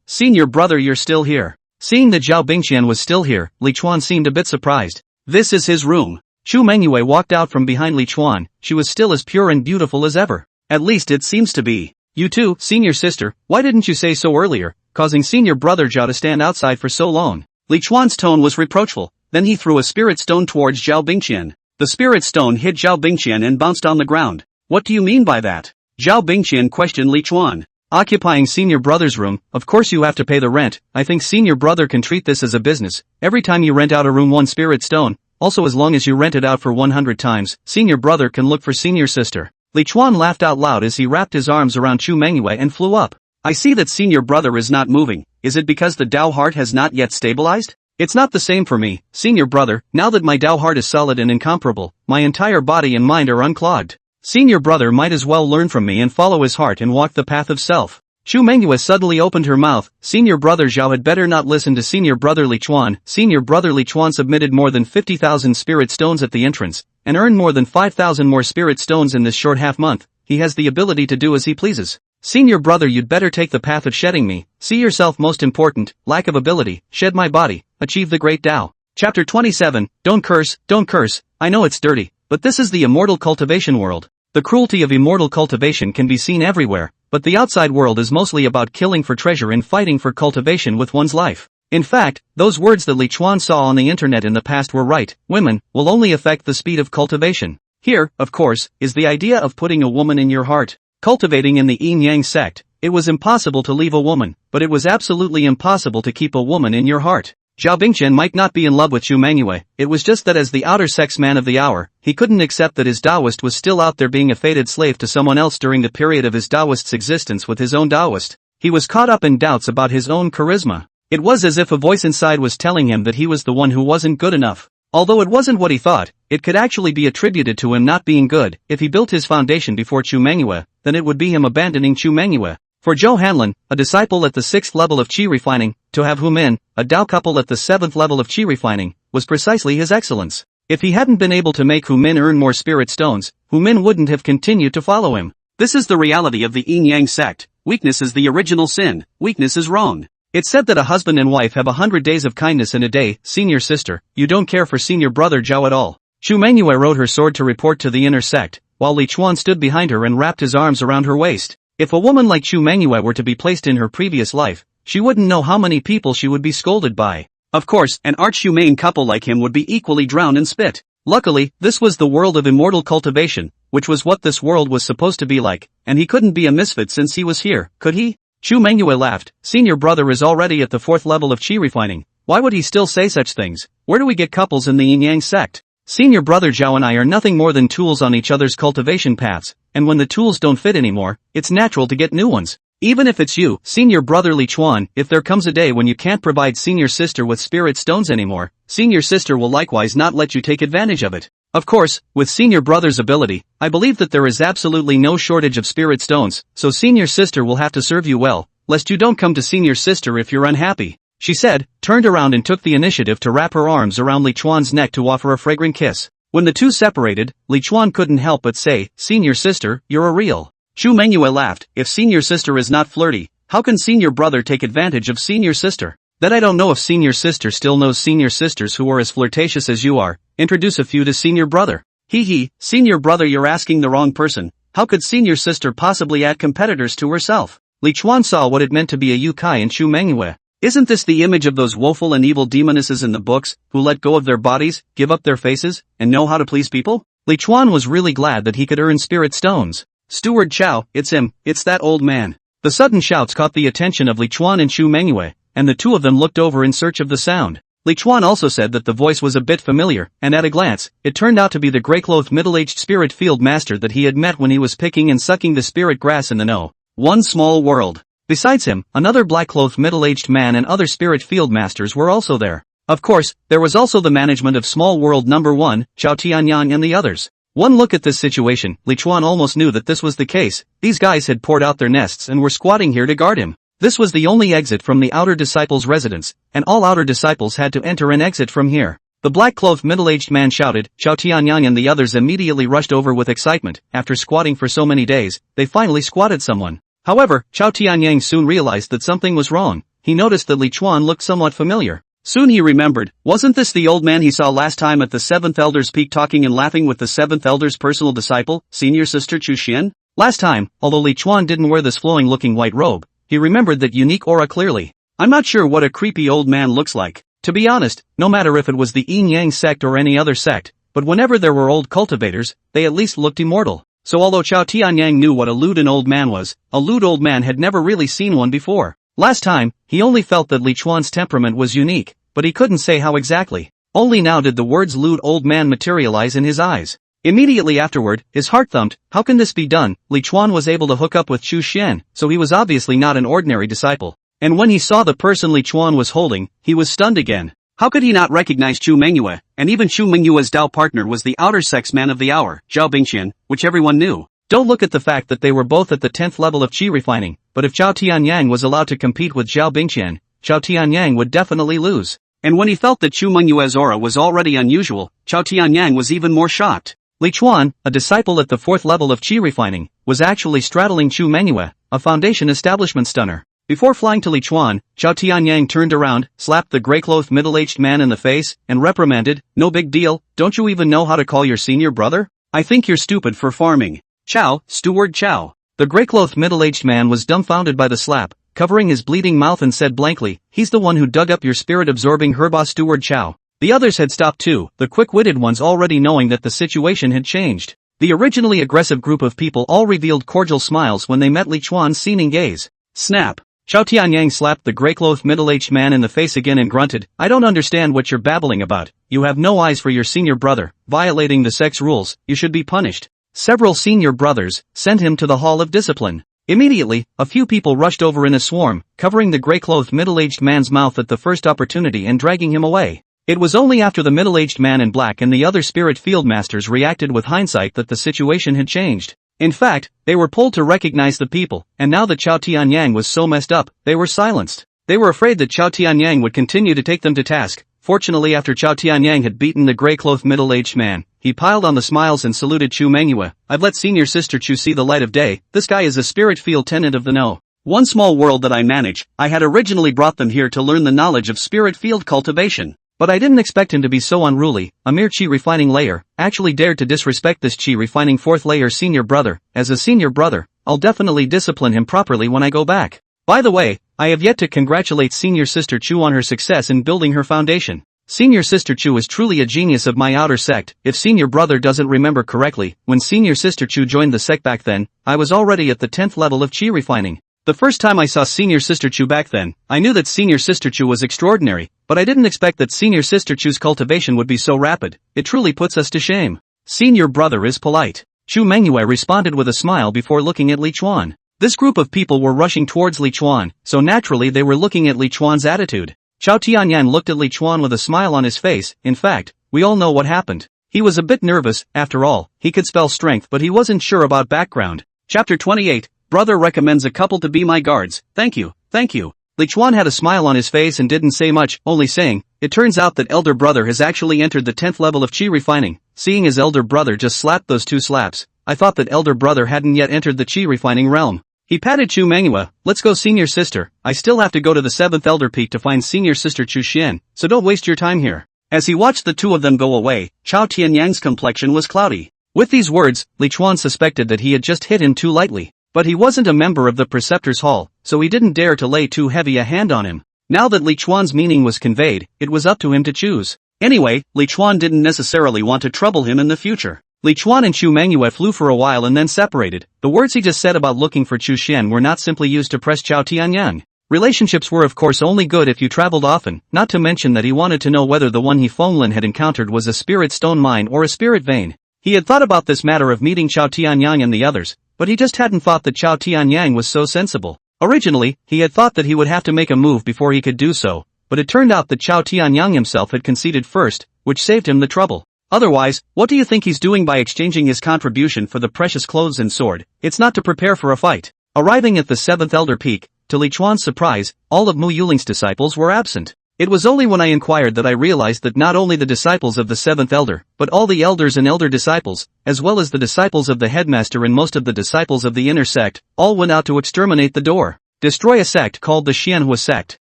Senior brother, you're still here. Seeing that Zhao Bingqian was still here, Li Chuan seemed a bit surprised. This is his room. Chu Mengyou walked out from behind Li Chuan. She was still as pure and beautiful as ever. At least it seems to be. You too, senior sister, why didn't you say so earlier, causing senior brother Zhao to stand outside for so long? Li Chuan's tone was reproachful, then he threw a spirit stone towards Zhao Bingqian. The spirit stone hit Zhao Bingqian and bounced on the ground. What do you mean by that? Zhao Bingqian questioned Li Chuan. Occupying senior brother's room, of course you have to pay the rent. I think senior brother can treat this as a business. Every time you rent out a room, 1 spirit stone. Also, as long as you rent it out for 100 times, senior brother can look for senior sister. Li Chuan laughed out loud as he wrapped his arms around Chu Mengyou and flew up. I see that senior brother is not moving. Is it because the Dao heart has not yet stabilized? It's not the same for me, senior brother. Now that my Dao heart is solid and incomparable, my entire body and mind are unclogged. Senior brother might as well learn from me and follow his heart and walk the path of self. Chu Mengyou suddenly opened her mouth. Senior brother Zhao had better not listen to senior brother Li Chuan. Senior brother Li Chuan submitted more than 50,000 spirit stones at the entrance, and earned more than 5,000 more spirit stones in this short half month. He has the ability to do as he pleases. Senior brother, you'd better take the path of shedding me. See yourself most important. Lack of ability. Shed my body. Achieve the great Tao. Chapter 27. Don't curse, don't curse. I know it's dirty, but this is the immortal cultivation world. The cruelty of immortal cultivation can be seen everywhere, but the outside world is mostly about killing for treasure and fighting for cultivation with one's life. In fact, those words that Li Chuan saw on the internet in the past were right. Women will only affect the speed of cultivation. Here, of course, is the idea of putting a woman in your heart. Cultivating in the Yin Yang sect, it was impossible to leave a woman, but it was absolutely impossible to keep a woman in your heart. Zhao Bingqian might not be in love with Chu Mengyou, it was just that as the outer sex man of the hour, he couldn't accept that his Taoist was still out there being a fated slave to someone else during the period of his Taoist's existence with his own Taoist. He was caught up in doubts about his own charisma. It was as if a voice inside was telling him that he was the one who wasn't good enough. Although it wasn't what he thought, it could actually be attributed to him not being good. If he built his foundation before Chu Mengyou, then it would be him abandoning Chu Mengyou. For Zhou Hanlin, a disciple at the 6th level of Qi refining, to have Hu Min, a Dao couple at the 7th level of Qi refining, was precisely his excellence. If he hadn't been able to make Hu Min earn more spirit stones, Hu Min wouldn't have continued to follow him. This is the reality of the Yin Yang sect. Weakness is the original sin. Weakness is wrong. It's said that a husband and wife have 100 days of kindness in a day. Senior sister, you don't care for senior brother Zhao at all. Chu Mengyou rode her sword to report to the inner sect, while Li Chuan stood behind her and wrapped his arms around her waist. If a woman like Chu Mengyou were to be placed in her previous life, she wouldn't know how many people she would be scolded by. Of course, an arch-humane couple like him would be equally drowned in spit. Luckily, this was the world of immortal cultivation, which was what this world was supposed to be like, and he couldn't be a misfit since he was here, could he? Chu Mengyou laughed. Senior brother is already at the 4th level of Qi refining. Why would he still say such things? Where do we get couples in the Yin Yang sect? Senior brother Zhao and I are nothing more than tools on each other's cultivation paths, and when the tools don't fit anymore, it's natural to get new ones. Even if it's you, senior brother Li Chuan, if there comes a day when you can't provide senior sister with spirit stones anymore, senior sister will likewise not let you take advantage of it. Of course, with senior brother's ability, I believe that there is absolutely no shortage of spirit stones, so senior sister will have to serve you well, lest you don't come to senior sister if you're unhappy. She said, turned around and took the initiative to wrap her arms around Li Chuan's neck to offer a fragrant kiss. When the two separated, Li Chuan couldn't help but say, senior sister, you're a real. Chu Mengyou laughed. If senior sister is not flirty, How can senior brother take advantage of senior sister? That I don't know if senior sister still knows senior sisters who are as flirtatious as you are. Introduce a few to senior brother. Hee, senior brother, you're asking the wrong person. How could senior sister possibly add competitors to herself? Li Chuan saw what it meant to be a Yukai in Chu Mengyou. Isn't this the image of those woeful and evil demonesses in the books, who let go of their bodies, give up their faces, and know how to please people? Li Chuan was really glad that he could earn spirit stones. Steward Chow, it's him, it's that old man. The sudden shouts caught the attention of Li Chuan and Chu Mengyou, and the two of them looked over in search of the sound. Li Chuan also said that the voice was a bit familiar, and at a glance, it turned out to be the grey-clothed middle-aged spirit field master that he had met when he was picking and sucking the spirit grass in the No. 1 Small World. Besides him, another black-clothed middle-aged man and other spirit field masters were also there. Of course, there was also the management of Small World number 1, Chao Tianyang and the others. One look at this situation, Li Chuan almost knew that this was the case. These guys had poured out their nests and were squatting here to guard him. This was the only exit from the outer disciples' residence, and all outer disciples had to enter and exit from here. The black-clothed middle-aged man shouted. Chao Tianyang and the others immediately rushed over with excitement. After squatting for so many days, they finally squatted someone. However, Chao Tianyang soon realized that something was wrong. He noticed that Li Chuan looked somewhat familiar. Soon he remembered, wasn't this the old man he saw last time at the 7th Elder's Peak talking and laughing with the 7th Elder's personal disciple, senior sister Chu Xian? Last time, although Li Chuan didn't wear this flowing-looking white robe, he remembered that unique aura clearly. I'm not sure what a creepy old man looks like. To be honest, no matter if it was the Yin Yang sect or any other sect, but whenever there were old cultivators, they at least looked immortal. So although Chao Tianyang knew what a lewd an old man was, a lewd old man had never really seen one before. Last time, he only felt that Li Chuan's temperament was unique, but he couldn't say how exactly. Only now did the words lewd old man materialize in his eyes. Immediately afterward, his heart thumped. How can this be done? Li Chuan was able to hook up with Chu Xian, so he was obviously not an ordinary disciple. And when he saw the person Li Chuan was holding, he was stunned again. How could he not recognize Chu Mengyou? And even Chu Mengyou's Dao partner was the outer sex man of the hour, Zhao Bingxian, which everyone knew. Don't look at the fact that they were both at the 10th level of qi refining, but if Chao Tianyang was allowed to compete with Zhao Bingxian, Chao Tianyang would definitely lose. And when he felt that Chu Mengyou's aura was already unusual, Chao Tianyang was even more shocked. Li Chuan, a disciple at the 4th level of qi refining, was actually straddling Chu Mengyou, a foundation establishment stunner. Before flying to Li Chuan, Chao Tianyang turned around, slapped the grey-clothed middle-aged man in the face, and reprimanded, "No big deal, don't you even know how to call your senior brother? I think you're stupid for farming. Chow, Steward Chow." The grey-clothed middle-aged man was dumbfounded by the slap, covering his bleeding mouth and said blankly, "He's the one who dug up your spirit-absorbing herba, Steward Chow." The others had stopped too, the quick-witted ones already knowing that the situation had changed. The originally aggressive group of people all revealed cordial smiles when they met Li Chuan's seething gaze. Snap! Chao Tianyang slapped the grey-clothed middle-aged man in the face again and grunted, "I don't understand what you're babbling about. You have no eyes for your senior brother, violating the sect's rules, you should be punished." Several senior brothers sent him to the Hall of Discipline. Immediately, a few people rushed over in a swarm, covering the grey-clothed middle-aged man's mouth at the first opportunity and dragging him away. It was only after the middle-aged man in black and the other spirit field masters reacted with hindsight that the situation had changed. In fact, they were pulled to recognize the people, and now that Chao Tianyang was so messed up, they were silenced. They were afraid that Chao Tianyang would continue to take them to task. Fortunately, after Chao Tianyang had beaten the grey-clothed middle-aged man, he piled on the smiles and saluted Chu Mengyou. "I've let senior sister Chu see the light of day. This guy is a spirit field tenant of the No. 1 Small World that I manage. I had originally brought them here to learn the knowledge of spirit field cultivation. But I didn't expect him to be so unruly. A mere qi refining layer actually dared to disrespect this qi refining 4th layer senior brother. As a senior brother, I'll definitely discipline him properly when I go back. By the way, I have yet to congratulate senior sister Chu on her success in building her foundation. Senior sister Chu is truly a genius of my outer sect. If senior brother doesn't remember correctly, when senior sister Chu joined the sect back then, I was already at the 10th level of qi refining. The first time I saw senior sister Chu back then, I knew that senior sister Chu was extraordinary, but I didn't expect that senior sister Chu's cultivation would be so rapid. It truly puts us to shame. Senior brother is polite. Chu Mengyou responded with a smile before looking at Li Chuan. This group of people were rushing towards Li Chuan, so naturally they were looking at Li Chuan's attitude. Chao Tianyang looked at Li Chuan with a smile on his face. In fact, we all know what happened. He was a bit nervous. After all, he could spell strength, but he wasn't sure about background. Chapter 28. Brother recommends a couple to be my guards. Thank you, thank you. Li Chuan had a smile on his face and didn't say much, only saying, "It turns out that elder brother has actually entered the 10th level of qi refining." Seeing his elder brother just slapped those 2 slaps, I thought that elder brother hadn't yet entered the qi refining realm. He patted Chu Mengyou. Let's go, senior sister. I still have to go to the 7th Elder Peak to find senior sister Chu Xian, so don't waste your time here. As he watched the two of them go away, Chao Tianyang's complexion was cloudy. With these words, Li Chuan suspected that he had just hit him too lightly. But he wasn't a member of the Preceptor's Hall, so he didn't dare to lay too heavy a hand on him. Now that Li Chuan's meaning was conveyed, it was up to him to choose. Anyway, Li Chuan didn't necessarily want to trouble him in the future. Li Chuan and Chu Mengyou flew for a while and then separated. The words he just said about looking for Chu Xian were not simply used to press Chao Tianyang. Relationships were of course only good if you traveled often, not to mention that he wanted to know whether the one he Fenglin had encountered was a spirit stone mine or a spirit vein. He had thought about this matter of meeting Chao Tianyang and the others, but he just hadn't thought that Chao Tianyang was so sensible. Originally, he had thought that he would have to make a move before he could do so, but it turned out that Chao Tianyang himself had conceded first, which saved him the trouble. Otherwise, what do you think he's doing by exchanging his contribution for the precious clothes and sword? It's not to prepare for a fight. Arriving at the 7th Elder Peak, to Li Chuan's surprise, all of Mo Xiangling's disciples were absent. It was only when I inquired that I realized that not only the disciples of the 7th Elder, but all the elders and elder disciples, as well as the disciples of the headmaster and most of the disciples of the inner sect, all went out to exterminate the door. Destroy a sect called the Xianhua sect.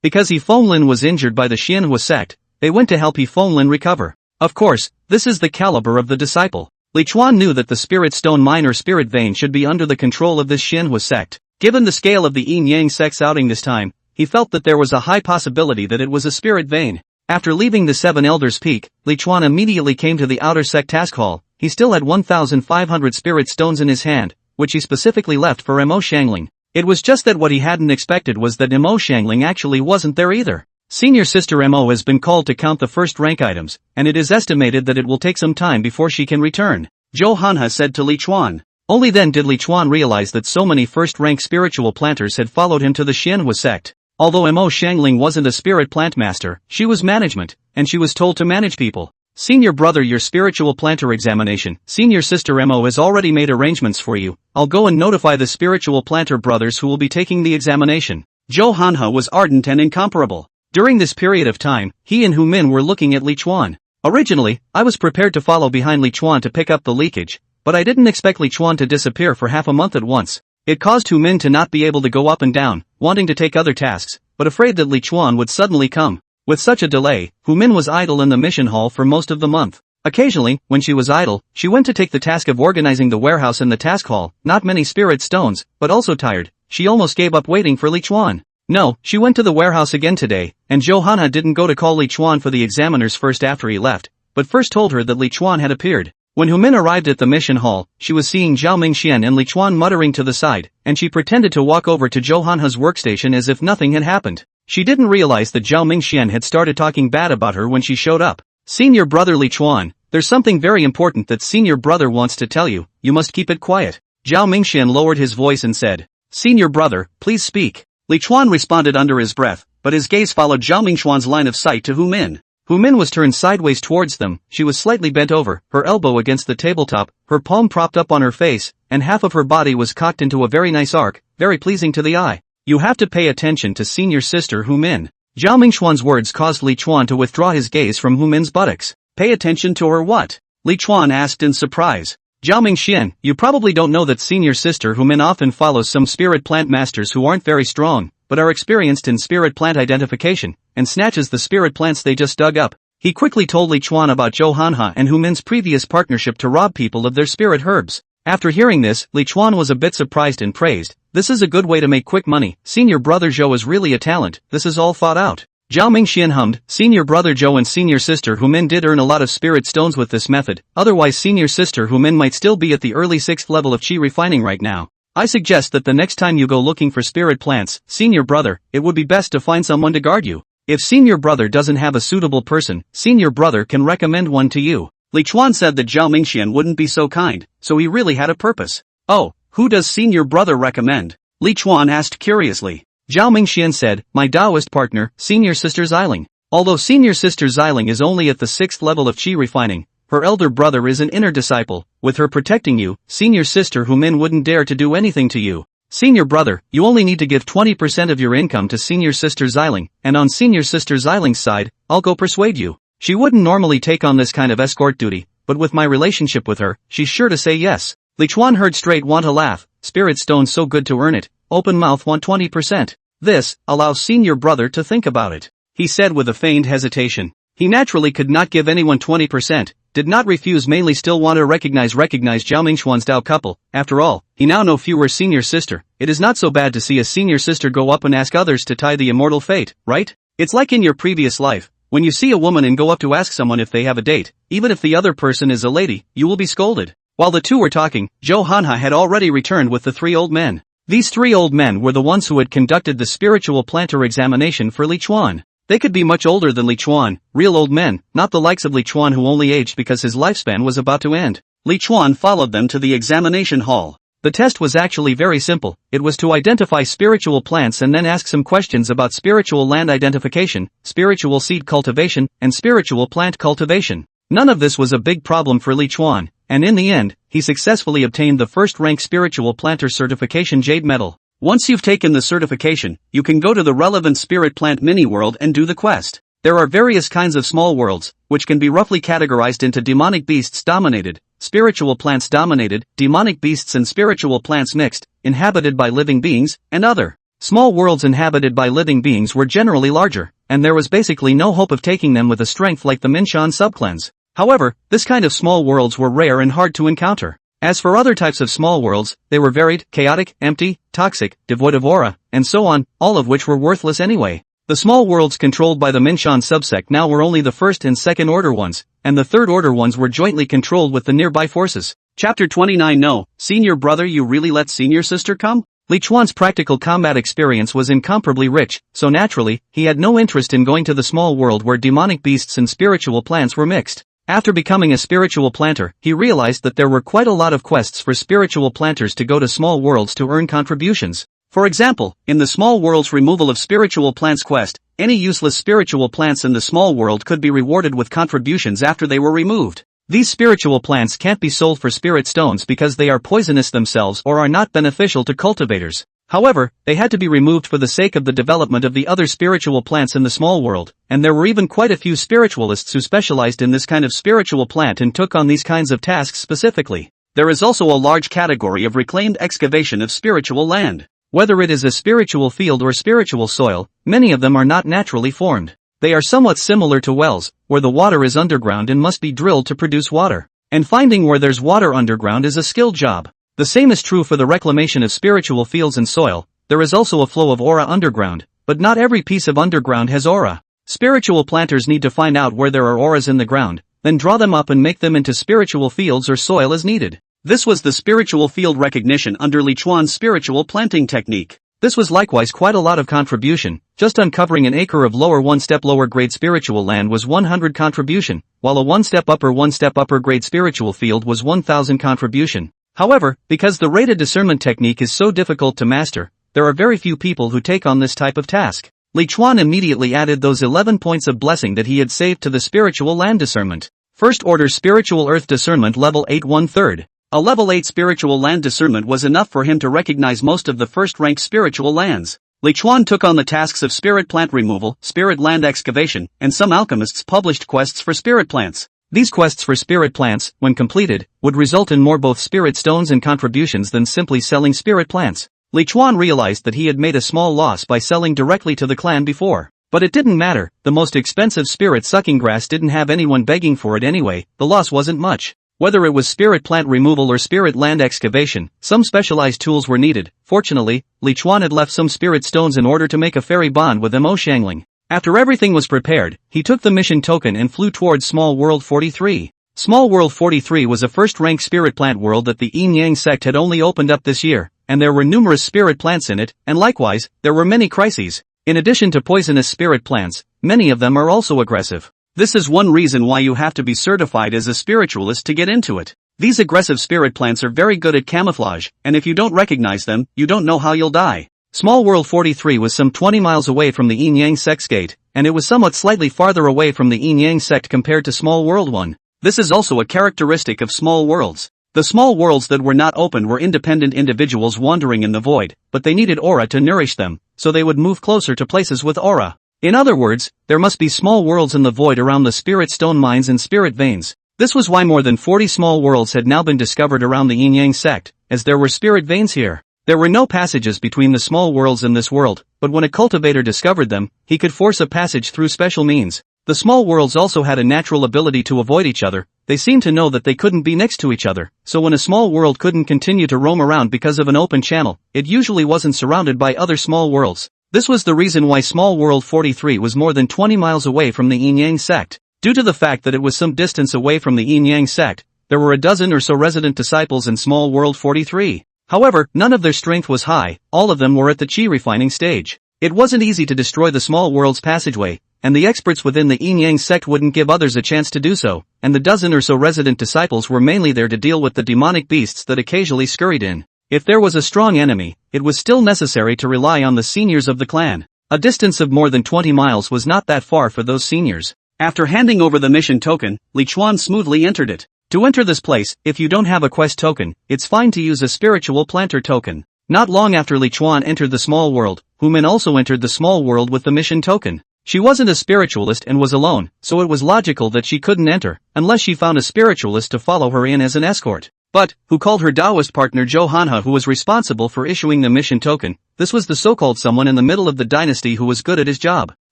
Because He Fenglin was injured by the Xianhua sect, they went to help He Fenglin recover. Of course, this is the caliber of the disciple. Li Chuan knew that the spirit stone mine or spirit vein should be under the control of this Xianhua sect. Given the scale of the Yin Yang sect's outing this time, he felt that there was a high possibility that it was a spirit vein. After leaving the 7 Elders Peak, Li Chuan immediately came to the outer sect task hall. He still had 1,500 spirit stones in his hand, which he specifically left for Mo Xiangling. It was just that what he hadn't expected was that Mo Xiangling actually wasn't there either. Senior Sister Mo has been called to count the first rank items, and it is estimated that it will take some time before she can return, Zhou Hanhe said to Li Chuan. Only then did Li Chuan realize that so many first-rank spiritual planters had followed him to the Xianhua sect. Although Mo Xiangling wasn't a spirit plant master, she was management, and she was told to manage people. Senior brother, your spiritual planter examination. Senior Sister Mo has already made arrangements for you. I'll go and notify the spiritual planter brothers who will be taking the examination. Zhou Hanhe was ardent and incomparable. During this period of time, he and Hu Min were looking at Li Chuan. Originally, I was prepared to follow behind Li Chuan to pick up the leakage, but I didn't expect Li Chuan to disappear for half a month at once. It caused Hu Min to not be able to go up and down, wanting to take other tasks, but afraid that Li Chuan would suddenly come. With such a delay, Hu Min was idle in the mission hall for most of the month. Occasionally, when she was idle, she went to take the task of organizing the warehouse in the task hall. Not many spirit stones, but also tired, she almost gave up waiting for Li Chuan. No, she went to the warehouse again today, and Zhou Hanhe didn't go to call Li Chuan for the examiners first after he left, but first told her that Li Chuan had appeared. When Hu Min arrived at the mission hall, she was seeing Zhao Mingxian and Li Chuan muttering to the side, and she pretended to walk over to Zhou Hanhe's workstation as if nothing had happened. She didn't realize that Zhao Mingxian had started talking bad about her when she showed up. Senior brother Li Chuan, there's something very important that senior brother wants to tell you, you must keep it quiet. Zhao Mingxian lowered his voice and said, Senior brother, please speak. Li Chuan responded under his breath, but his gaze followed Zhao Mingxian's line of sight to Hu Min. Hu Min was turned sideways towards them, she was slightly bent over, her elbow against the tabletop, her palm propped up on her face, and half of her body was cocked into a very nice arc, very pleasing to the eye. You have to pay attention to senior sister Hu Min. Zhao Mingxian's words caused Li Chuan to withdraw his gaze from Hu Min's buttocks. Pay attention to her what? Li Chuan asked in surprise. Zhao Mingxian, you probably don't know that senior sister Hu Min often follows some spirit plant masters who aren't very strong, but are experienced in spirit plant identification, and snatches the spirit plants they just dug up. He quickly told Li Chuan about Zhou Hanhe and Hu Min's previous partnership to rob people of their spirit herbs. After hearing this, Li Chuan was a bit surprised and praised. This is a good way to make quick money. Senior brother Zhou is really a talent. This is all thought out. Zhao Mingxian hummed. Senior brother Zhou and senior sister Hu Min did earn a lot of spirit stones with this method. Otherwise senior sister Hu Min might still be at the early 6th level of chi refining right now. I suggest that the next time you go looking for spirit plants, senior brother, it would be best to find someone to guard you. If senior brother doesn't have a suitable person, senior brother can recommend one to you. Li Chuan said that Zhao Mingxian wouldn't be so kind, so he really had a purpose. Oh, who does senior brother recommend? Li Chuan asked curiously. Zhao Mingxian said, my Taoist partner, senior sister Xiling. Although senior sister Xiling is only at the 6th level of chi refining, her elder brother is an inner disciple. With her protecting you, senior sister Hu Min wouldn't dare to do anything to you. Senior brother, you only need to give 20% of your income to senior sister Xiling, and on senior sister Xiling's side, I'll go persuade you. She wouldn't normally take on this kind of escort duty, but with my relationship with her, she's sure to say yes. Li Chuan heard straight want to laugh. Spirit stone so good to earn it, open mouth want 20%. This allows senior brother to think about it. He said with a feigned hesitation. He naturally could not give anyone 20%, did not refuse, mainly still want to recognize Zhao Mingxuan's Dao couple. After all, he now no fewer senior sister. It is not so bad to see a senior sister go up and ask others to tie the immortal fate, right? It's like in your previous life, when you see a woman and go up to ask someone if they have a date, even if the other person is a lady, you will be scolded. While the two were talking, Zhou Hanha had already returned with the 3 old men. These 3 old men were the ones who had conducted the spiritual planter examination for Li Chuan. They could be much older than Li Chuan, real old men, not the likes of Li Chuan who only aged because his lifespan was about to end. Li Chuan followed them to the examination hall. The test was actually very simple. It was to identify spiritual plants and then ask some questions about spiritual land identification, spiritual seed cultivation, and spiritual plant cultivation. None of this was a big problem for Li Chuan, and in the end, he successfully obtained the first-rank spiritual planter certification Jade Medal. Once you've taken the certification, you can go to the relevant spirit plant mini-world and do the quest. There are various kinds of small worlds, which can be roughly categorized into demonic beasts dominated, spiritual plants dominated, demonic beasts and spiritual plants mixed, inhabited by living beings, and other. Small worlds inhabited by living beings were generally larger, and there was basically no hope of taking them with a strength like the Minshan subclans. However, this kind of small worlds were rare and hard to encounter. As for other types of small worlds, they were varied, chaotic, empty, toxic, devoid of aura, and so on, all of which were worthless anyway. The small worlds controlled by the Minshan subsect now were only the first and second order ones, and the third order ones were jointly controlled with the nearby forces. Chapter 29. No, senior brother, you really let senior sister come? Li Chuan's practical combat experience was incomparably rich, so naturally, he had no interest in going to the small world where demonic beasts and spiritual plants were mixed. After becoming a spiritual planter, he realized that there were quite a lot of quests for spiritual planters to go to small worlds to earn contributions. For example, in the small world's removal of spiritual plants quest, any useless spiritual plants in the small world could be rewarded with contributions after they were removed. These spiritual plants can't be sold for spirit stones because they are poisonous themselves or are not beneficial to cultivators. However, they had to be removed for the sake of the development of the other spiritual plants in the small world, and there were even quite a few spiritualists who specialized in this kind of spiritual plant and took on these kinds of tasks specifically. There is also a large category of reclaimed excavation of spiritual land. Whether it is a spiritual field or spiritual soil, many of them are not naturally formed. They are somewhat similar to wells, where the water is underground and must be drilled to produce water. And finding where there's water underground is a skilled job. The same is true for the reclamation of spiritual fields and soil. There is also a flow of aura underground, but not every piece of underground has aura. Spiritual planters need to find out where there are auras in the ground, then draw them up and make them into spiritual fields or soil as needed. This was the spiritual field recognition under Li Chuan's spiritual planting technique. This was likewise quite a lot of contribution. Just uncovering an acre of one-step lower grade spiritual land was 100 contribution, while a one-step upper grade spiritual field was 1000 contribution. However, because the rated discernment technique is so difficult to master, there are very few people who take on this type of task. Li Chuan immediately added those 11 points of blessing that he had saved to the spiritual land discernment. First order spiritual earth discernment level 8 1/3. A level 8 spiritual land discernment was enough for him to recognize most of the first-rank spiritual lands. Li Chuan took on the tasks of spirit plant removal, spirit land excavation, and some alchemists published quests for spirit plants. These quests for spirit plants, when completed, would result in more both spirit stones and contributions than simply selling spirit plants. Li Chuan realized that he had made a small loss by selling directly to the clan before. But it didn't matter, the most expensive spirit sucking grass didn't have anyone begging for it anyway, the loss wasn't much. Whether it was spirit plant removal or spirit land excavation, some specialized tools were needed. Fortunately, Li Chuan had left some spirit stones in order to make a fairy bond with Mo Xiangling. After everything was prepared, he took the mission token and flew towards Small World 43. Small World 43 was a first-rank spirit plant world that the Yin Yang sect had only opened up this year, and there were numerous spirit plants in it, and likewise, there were many crises. In addition to poisonous spirit plants, many of them are also aggressive. This is one reason why you have to be certified as a spiritualist to get into it. These aggressive spirit plants are very good at camouflage, and if you don't recognize them, you don't know how you'll die. Small World 43 was some 20 miles away from the Yin Yang sect's gate, and it was somewhat slightly farther away from the Yin Yang sect compared to Small World 1. This is also a characteristic of small worlds. The small worlds that were not open were independent individuals wandering in the void, but they needed aura to nourish them, so they would move closer to places with aura. In other words, there must be small worlds in the void around the spirit stone mines and spirit veins. This was why more than 40 small worlds had now been discovered around the Yin Yang sect, as there were spirit veins here. There were no passages between the small worlds and this world, but when a cultivator discovered them, he could force a passage through special means. The small worlds also had a natural ability to avoid each other. They seemed to know that they couldn't be next to each other, so when a small world couldn't continue to roam around because of an open channel, it usually wasn't surrounded by other small worlds. This was the reason why Small World 43 was more than 20 miles away from the Yin-Yang sect. Due to the fact that it was some distance away from the Yin-Yang sect, there were a dozen or so resident disciples in Small World 43. However, none of their strength was high, all of them were at the chi refining stage. It wasn't easy to destroy the small world's passageway, and the experts within the Yin-Yang sect wouldn't give others a chance to do so, and the dozen or so resident disciples were mainly there to deal with the demonic beasts that occasionally scurried in. If there was a strong enemy, it was still necessary to rely on the seniors of the clan. A distance of more than 20 miles was not that far for those seniors. After handing over the mission token, Li Chuan smoothly entered it. To enter this place, if you don't have a quest token, it's fine to use a spiritual planter token. Not long after Li Chuan entered the small world, Hu Min also entered the small world with the mission token. She wasn't a spiritualist and was alone, so it was logical that she couldn't enter, unless she found a spiritualist to follow her in as an escort. But, who called her Taoist partner Zhou Hanhe, who was responsible for issuing the mission token. This was the so-called someone in the middle of the dynasty who was good at his job.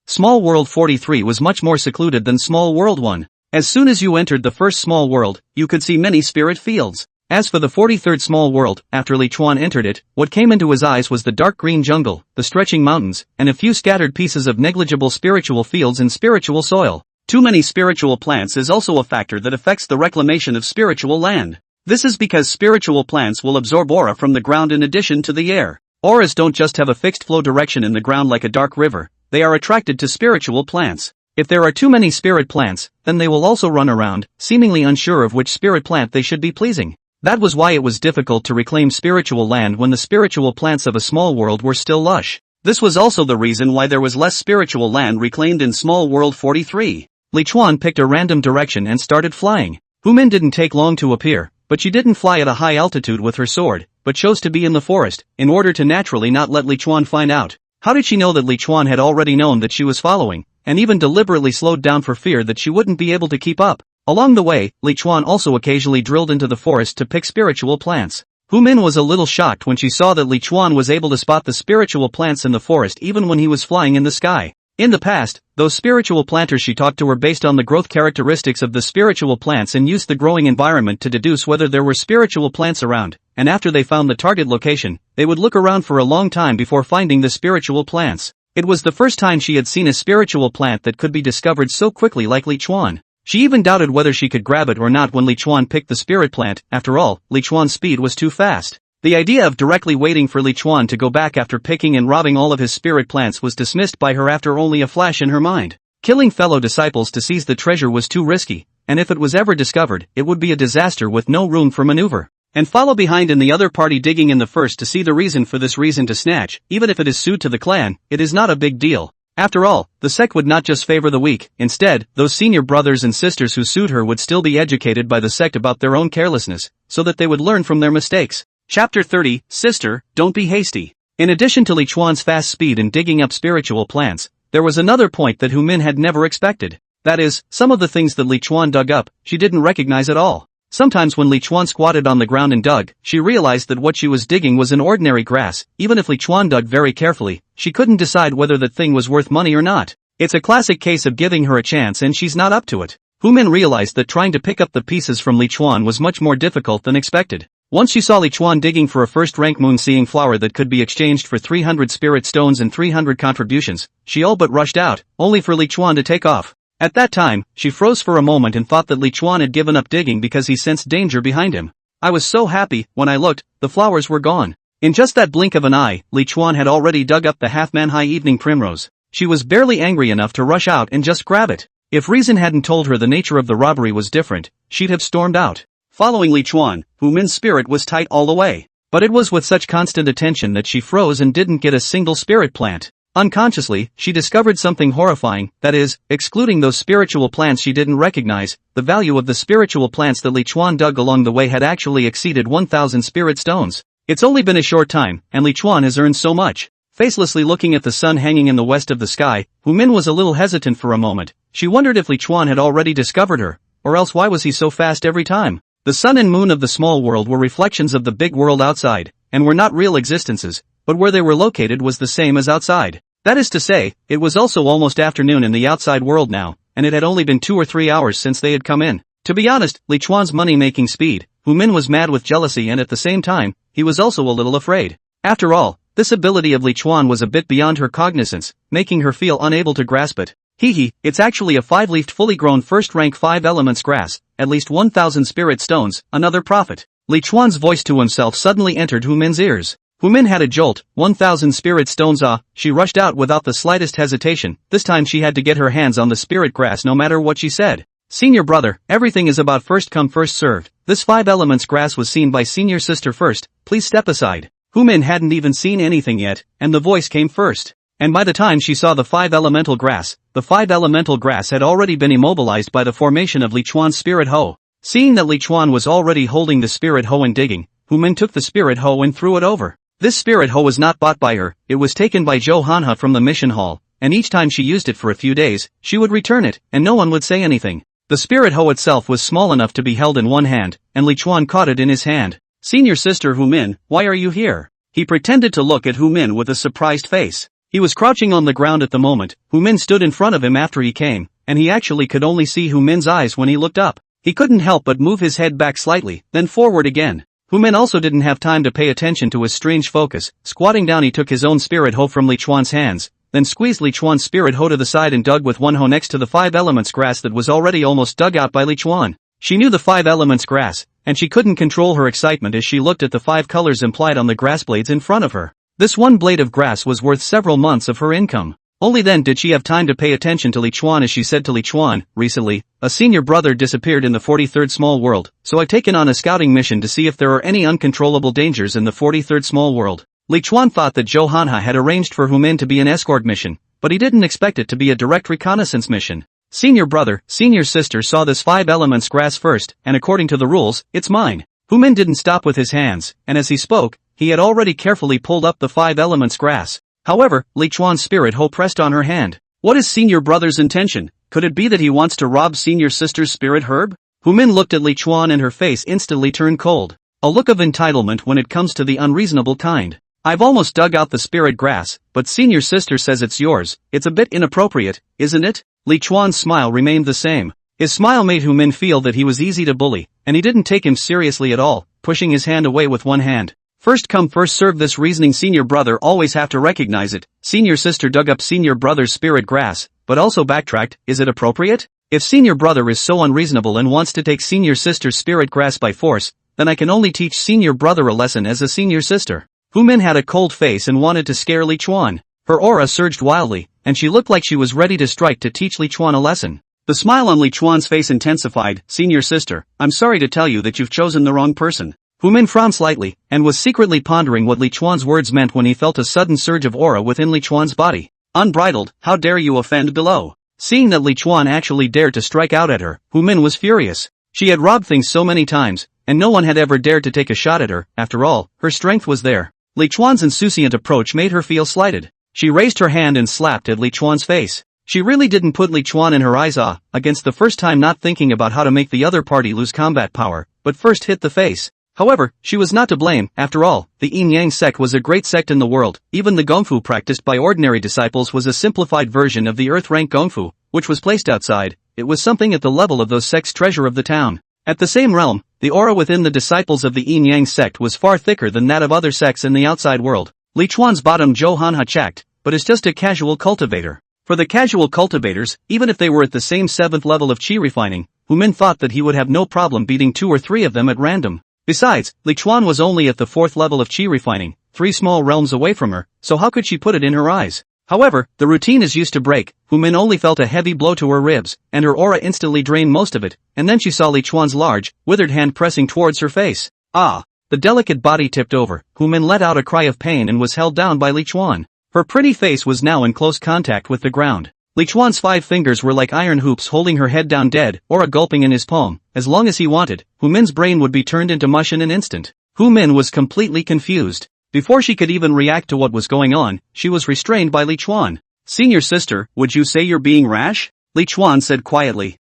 Small World 43 was much more secluded than Small World 1. As soon as you entered the first small world, you could see many spirit fields. As for the 43rd small world, after Li Chuan entered it, what came into his eyes was the dark green jungle, the stretching mountains, and a few scattered pieces of negligible spiritual fields and spiritual soil. Too many spiritual plants is also a factor that affects the reclamation of spiritual land. This is because spiritual plants will absorb aura from the ground in addition to the air. Auras don't just have a fixed flow direction in the ground like a dark river, they are attracted to spiritual plants. If there are too many spirit plants, then they will also run around, seemingly unsure of which spirit plant they should be pleasing. That was why it was difficult to reclaim spiritual land when the spiritual plants of a small world were still lush. This was also the reason why there was less spiritual land reclaimed in Small World 43. Li Chuan picked a random direction and started flying. Hu Min didn't take long to appear, but she didn't fly at a high altitude with her sword, but chose to be in the forest, in order to naturally not let Li Chuan find out. How did she know that Li Chuan had already known that she was following, and even deliberately slowed down for fear that she wouldn't be able to keep up? Along the way, Li Chuan also occasionally drilled into the forest to pick spiritual plants. Hu Min was a little shocked when she saw that Li Chuan was able to spot the spiritual plants in the forest even when he was flying in the sky. In the past, those spiritual planters she talked to were based on the growth characteristics of the spiritual plants and used the growing environment to deduce whether there were spiritual plants around, and after they found the target location, they would look around for a long time before finding the spiritual plants. It was the first time she had seen a spiritual plant that could be discovered so quickly like Li Chuan. She even doubted whether she could grab it or not when Li Chuan picked the spirit plant. After all, Li Chuan's speed was too fast. The idea of directly waiting for Li Chuan to go back after picking and robbing all of his spirit plants was dismissed by her after only a flash in her mind. Killing fellow disciples to seize the treasure was too risky, and if it was ever discovered, it would be a disaster with no room for maneuver. And follow behind in the other party digging in the first to see the reason for this reason to snatch, even if it is sued to the clan, it is not a big deal. After all, the sect would not just favor the weak, instead, those senior brothers and sisters who sued her would still be educated by the sect about their own carelessness, so that they would learn from their mistakes. Chapter 30, Sister, Don't Be Hasty. In addition to Li Chuan's fast speed in digging up spiritual plants, there was another point that Hu Min had never expected. That is, some of the things that Li Chuan dug up, she didn't recognize at all. Sometimes when Li Chuan squatted on the ground and dug, she realized that what she was digging was an ordinary grass. Even if Li Chuan dug very carefully, she couldn't decide whether that thing was worth money or not. It's a classic case of giving her a chance and she's not up to it. Hu Min realized that trying to pick up the pieces from Li Chuan was much more difficult than expected. Once she saw Li Chuan digging for a first-rank moon-seeing flower that could be exchanged for 300 spirit stones and 300 contributions, she all but rushed out, only for Li Chuan to take off. At that time, she froze for a moment and thought that Li Chuan had given up digging because he sensed danger behind him. I was so happy, when I looked, the flowers were gone. In just that blink of an eye, Li Chuan had already dug up the half-man-high evening primrose. She was barely angry enough to rush out and just grab it. If reason hadn't told her the nature of the robbery was different, she'd have stormed out. Following Li Chuan, Hu Min's spirit was tight all the way. But it was with such constant attention that she froze and didn't get a single spirit plant. Unconsciously, she discovered something horrifying, that is, excluding those spiritual plants she didn't recognize, the value of the spiritual plants that Li Chuan dug along the way had actually exceeded 1,000 spirit stones. It's only been a short time, and Li Chuan has earned so much. Facelessly looking at the sun hanging in the west of the sky, Hu Min was a little hesitant for a moment. She wondered if Li Chuan had already discovered her, or else why was he so fast every time? The sun and moon of the small world were reflections of the big world outside, and were not real existences, but where they were located was the same as outside. That is to say, it was also almost afternoon in the outside world now, and it had only been 2 or 3 hours since they had come in. To be honest, Li Chuan's money-making speed, Hu Min was mad with jealousy, and at the same time, he was also a little afraid. After all, this ability of Li Chuan was a bit beyond her cognizance, making her feel unable to grasp it. It's actually a 5-leafed fully grown first-rank 5 elements grass, at least 1,000 spirit stones, another profit. Li Chuan's voice to himself suddenly entered Hu Min's ears. Hu Min had a jolt. 1,000 spirit stones, she rushed out without the slightest hesitation. This time she had to get her hands on the spirit grass no matter what she said. Senior brother, everything is about first come first served. This 5 elements grass was seen by senior sister first, please step aside. Hu Min hadn't even seen anything yet, and the voice came first. And by the time she saw the 5 elemental grass, the 5 elemental grass had already been immobilized by the formation of Li Chuan's spirit hoe. Seeing that Li Chuan was already holding the spirit hoe and digging, Hu Min took the spirit hoe and threw it over. This spirit hoe was not bought by her, it was taken by Zhou Hanhe from the mission hall, and each time she used it for a few days, she would return it, and no one would say anything. The spirit hoe itself was small enough to be held in one hand, and Li Chuan caught it in his hand. Senior sister Hu Min, why are you here? He pretended to look at Hu Min with a surprised face. He was crouching on the ground at the moment. Hu Min stood in front of him after he came, and he actually could only see Hu Min's eyes when he looked up. He couldn't help but move his head back slightly, then forward again. Hu Min also didn't have time to pay attention to his strange focus. Squatting down, he took his own spirit hoe from Li Chuan's hands, then squeezed Li Chuan's spirit hoe to the side and dug with one hoe next to the 5 elements grass that was already almost dug out by Li Chuan. She knew the 5 elements grass, and she couldn't control her excitement as she looked at the 5 colors implied on the grass blades in front of her. This one blade of grass was worth several months of her income. Only then did she have time to pay attention to Li Chuan as she said to Li Chuan, recently, a senior brother disappeared in the 43rd small world, so I've taken on a scouting mission to see if there are any uncontrollable dangers in the 43rd small world. Li Chuan thought that Zhou Hanhe had arranged for Hu Min to be an escort mission, but he didn't expect it to be a direct reconnaissance mission. Senior brother, senior sister saw this 5 elements grass first, and according to the rules, it's mine. Hu Min didn't stop with his hands, and as he spoke, he had already carefully pulled up the 5 elements grass. However, Li Chuan's spirit hoe pressed on her hand. What is senior brother's intention? Could it be that he wants to rob senior sister's spirit herb? Hu Min looked at Li Chuan and her face instantly turned cold. A look of entitlement when it comes to the unreasonable kind. I've almost dug out the spirit grass, but senior sister says it's yours. It's a bit inappropriate, isn't it? Li Chuan's smile remained the same. His smile made Hu Min feel that he was easy to bully, and he didn't take him seriously at all, pushing his hand away with one hand. First come first serve, this reasoning senior brother always have to recognize it. Senior sister dug up senior brother's spirit grass, but also backtracked. Is it appropriate? If senior brother is so unreasonable and wants to take senior sister's spirit grass by force, then I can only teach senior brother a lesson as a senior sister. Hu Min had a cold face and wanted to scare Li Chuan. Her aura surged wildly, and she looked like she was ready to strike to teach Li Chuan a lesson. The smile on Li Chuan's face intensified. Senior sister, I'm sorry to tell you that you've chosen the wrong person. Hu Min frowned slightly, and was secretly pondering what Li Chuan's words meant when he felt a sudden surge of aura within Li Chuan's body. Unbridled, how dare you offend below? Seeing that Li Chuan actually dared to strike out at her, Hu Min was furious. She had robbed things so many times, and no one had ever dared to take a shot at her. After all, her strength was there. Li Chuan's insouciant approach made her feel slighted. She raised her hand and slapped at Li Chuan's face. She really didn't put Li Chuan in her eyes against the first time, not thinking about how to make the other party lose combat power, but first hit the face. However, she was not to blame. After all, the Yin-Yang sect was a great sect in the world. Even the Gongfu practiced by ordinary disciples was a simplified version of the earth-rank Gongfu, which was placed outside. It was something at the level of those sects' treasure of the town. At the same realm, the aura within the disciples of the Yin-Yang sect was far thicker than that of other sects in the outside world. Li Chuan's bottom Zhou Hanhe checked, but is just a casual cultivator. For the casual cultivators, even if they were at the same 7th level of chi refining, Hu Min thought that he would have no problem beating 2 or 3 of them at random. Besides, Li Chuan was only at the 4th level of chi refining, 3 small realms away from her, so how could she put it in her eyes? However, the routine is used to break. Hu Min only felt a heavy blow to her ribs, and her aura instantly drained most of it, and then she saw Li Chuan's large, withered hand pressing towards her face. Ah! The delicate body tipped over. Hu Min let out a cry of pain and was held down by Li Chuan. Her pretty face was now in close contact with the ground. Li Chuan's 5 fingers were like iron hoops holding her head down, dead, or gulping in his palm. As long as he wanted, Hu Min's brain would be turned into mush in an instant. Hu Min was completely confused. Before she could even react to what was going on, she was restrained by Li Chuan. Senior sister, would you say you're being rash? Li Chuan said quietly.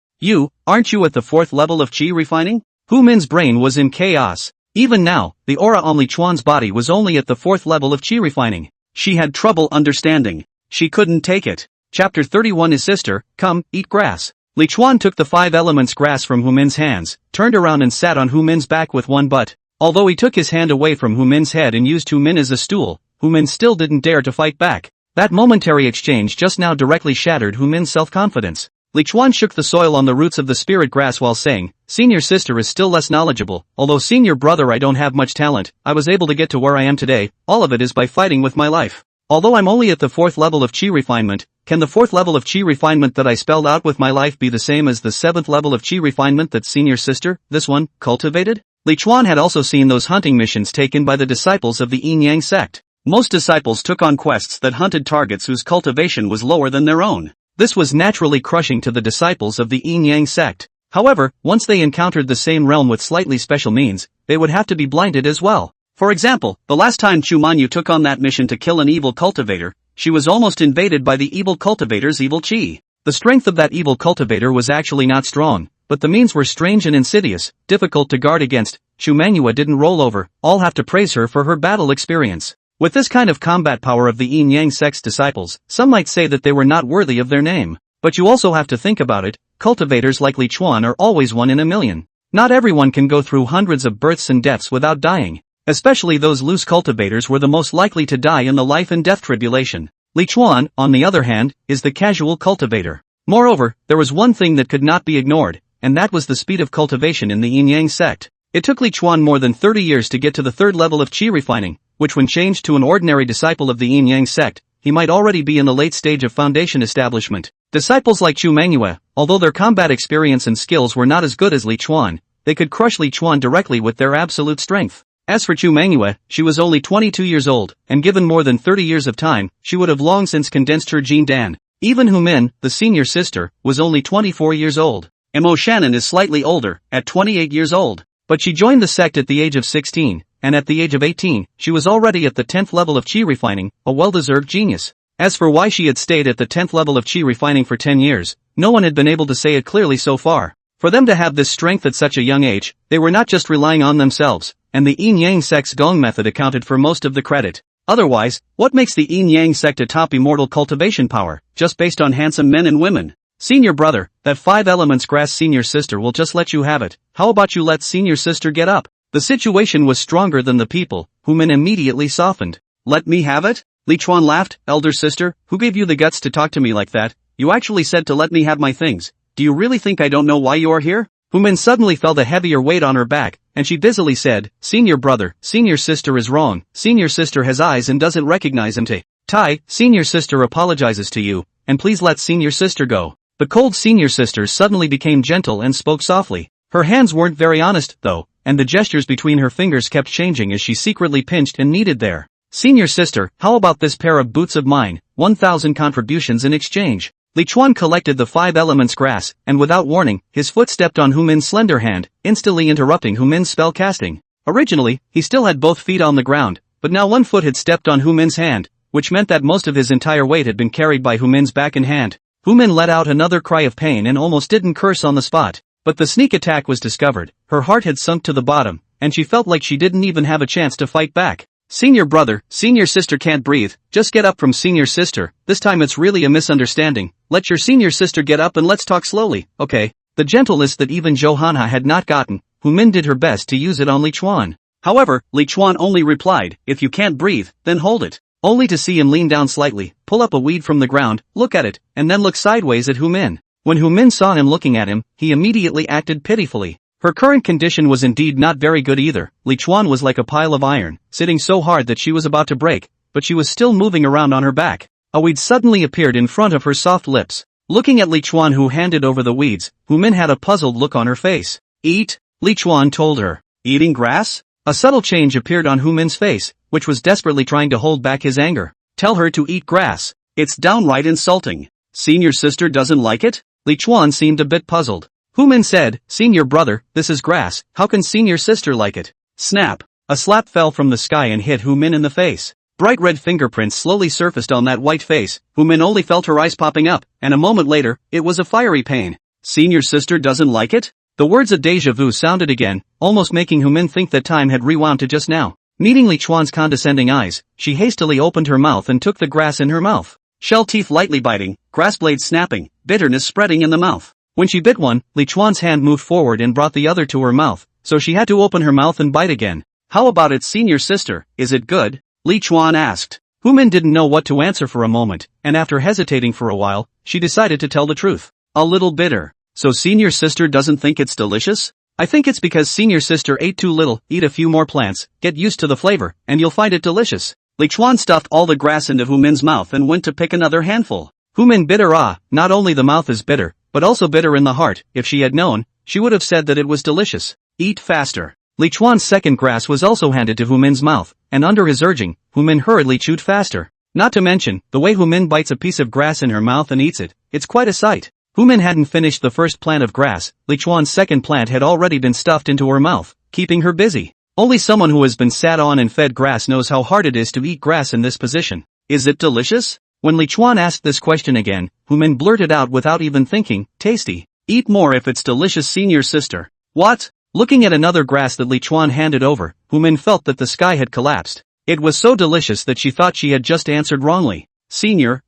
Aren't you at the 4th level of chi refining? Hu Min's brain was in chaos. Even now, the aura on Li Chuan's body was only at the 4th level of qi refining. She had trouble understanding. She couldn't take it. Chapter 31. His sister, come, eat grass. Li Chuan took the 5 elements grass from Hu Min's hands, turned around and sat on Hu Min's back with one butt. Although he took his hand away from Hu Min's head and used Hu Min as a stool, Hu Min still didn't dare to fight back. That momentary exchange just now directly shattered Hu Min's self-confidence. Li Chuan shook the soil on the roots of the spirit grass while saying, senior sister is still less knowledgeable, although senior brother I don't have much talent, I was able to get to where I am today, all of it is by fighting with my life. Although I'm only at the 4th level of qi refinement, can the 4th level of qi refinement that I spelled out with my life be the same as the 7th level of qi refinement that senior sister, this one, cultivated? Li Chuan had also seen those hunting missions taken by the disciples of the Yin Yang sect. Most disciples took on quests that hunted targets whose cultivation was lower than their own. This was naturally crushing to the disciples of the Yin Yang sect. However, once they encountered the same realm with slightly special means, they would have to be blinded as well. For example, the last time Chu Mengyou took on that mission to kill an evil cultivator, she was almost invaded by the evil cultivator's evil qi. The strength of that evil cultivator was actually not strong, but the means were strange and insidious, difficult to guard against. Chu Mengyou didn't roll over, all have to praise her for her battle experience. With this kind of combat power of the Yin Yang sect's disciples, some might say that they were not worthy of their name. But you also have to think about it, cultivators like Li Chuan are always one in a million. Not everyone can go through hundreds of births and deaths without dying. Especially those loose cultivators were the most likely to die in the life and death tribulation. Li Chuan, on the other hand, is the casual cultivator. Moreover, there was one thing that could not be ignored, and that was the speed of cultivation in the Yin Yang sect. It took Li Chuan more than 30 years to get to the 3rd level of qi refining, which when changed to an ordinary disciple of the Yin Yang sect, he might already be in the late stage of foundation establishment. Disciples like Chu Mengyou, although their combat experience and skills were not as good as Li Chuan, they could crush Li Chuan directly with their absolute strength. As for Chu Mengyou, she was only 22 years old, and given more than 30 years of time, she would have long since condensed her Jin Dan. Even Hu Min, the senior sister, was only 24 years old. Mo Xiangling is slightly older, at 28 years old. But she joined the sect at the age of 16, and at the age of 18, she was already at the 10th level of qi refining, a well-deserved genius. As for why she had stayed at the 10th level of qi refining for 10 years, no one had been able to say it clearly so far. For them to have this strength at such a young age, they were not just relying on themselves, and the Yin Yang sect's Gong method accounted for most of the credit. Otherwise, what makes the Yin Yang sect a top immortal cultivation power, just based on handsome men and women? Senior brother, that 5 elements grass senior sister will just let you have it, how about you let senior sister get up? The situation was stronger than the people, Hu Min immediately softened. Let me have it? Li Chuan laughed, elder sister, who gave you the guts to talk to me like that? You actually said to let me have my things. Do you really think I don't know why you are here? Hu Min suddenly felt a heavier weight on her back, and she dizzily said, senior brother, senior sister is wrong, senior sister has eyes and doesn't recognize him. Tai, senior sister apologizes to you, and please let senior sister go. The cold senior sister suddenly became gentle and spoke softly. Her hands weren't very honest, though, and the gestures between her fingers kept changing as she secretly pinched and kneaded there. Senior sister, how about this pair of boots of mine, 1,000 contributions in exchange? Li Chuan collected the 5 elements grass, and without warning, his foot stepped on Hu Min's slender hand, instantly interrupting Hu Min's spell casting. Originally, he still had both feet on the ground, but now one foot had stepped on Hu Min's hand, which meant that most of his entire weight had been carried by Hu Min's back and hand. Hu Min let out another cry of pain and almost didn't curse on the spot. But the sneak attack was discovered, her heart had sunk to the bottom, and she felt like she didn't even have a chance to fight back. Senior brother, senior sister can't breathe, just get up from senior sister, this time it's really a misunderstanding, let your senior sister get up and let's talk slowly, okay? The gentleness that even Johanna had not gotten, Hu Min did her best to use it on Li Chuan. However, Li Chuan only replied, if you can't breathe, then hold it. Only to see him lean down slightly, pull up a weed from the ground, look at it, and then look sideways at Hu Min. When Hu Min saw him looking at him, he immediately acted pitifully. Her current condition was indeed not very good either. Li Chuan was like a pile of iron, sitting so hard that she was about to break, but she was still moving around on her back. A weed suddenly appeared in front of her soft lips. Looking at Li Chuan who handed over the weeds, Hu Min had a puzzled look on her face. Eat? Li Chuan told her. Eating grass? A subtle change appeared on Hu Min's face, which was desperately trying to hold back his anger. Tell her to eat grass. It's downright insulting. Senior sister doesn't like it? Li Chuan seemed a bit puzzled. Hu Min said, senior brother, this is grass, how can senior sister like it? Snap. A slap fell from the sky and hit Hu Min in the face. Bright red fingerprints slowly surfaced on that white face. Hu Min only felt her eyes popping up, and a moment later, it was a fiery pain. Senior sister doesn't like it? The words of deja vu sounded again, almost making Hu Min think that time had rewound to just now. Meeting Li Chuan's condescending eyes, she hastily opened her mouth and took the grass in her mouth. Shell teeth lightly biting, grass blades snapping, bitterness spreading in the mouth. When she bit one, Li Chuan's hand moved forward and brought the other to her mouth, so she had to open her mouth and bite again. How about it, senior sister, is it good? Li Chuan asked. Hu Min didn't know what to answer for a moment, and after hesitating for a while, she decided to tell the truth. A little bitter. So senior sister doesn't think it's delicious? I think it's because senior sister ate too little. Eat a few more plants, get used to the flavor, and you'll find it delicious. Li Chuan stuffed all the grass into Hu Min's mouth and went to pick another handful. Hu Min bitter not only the mouth is bitter, but also bitter in the heart. If she had known, she would have said that it was delicious. Eat faster. Li Chuan's second grass was also handed to Hu Min's mouth, and under his urging, Hu Min hurriedly chewed faster. Not to mention, the way Hu Min bites a piece of grass in her mouth and eats it, it's quite a sight. Hu Min hadn't finished the first plant of grass, Li Chuan's second plant had already been stuffed into her mouth, keeping her busy. Only someone who has been sat on and fed grass knows how hard it is to eat grass in this position. Is it delicious? When Li Chuan asked this question again, Hu Min blurted out without even thinking, tasty. Eat more if it's delicious, senior sister. What? Looking at another grass that Li Chuan handed over, Hu Min felt that the sky had collapsed. It was so delicious that she thought she had just answered wrongly. Senior,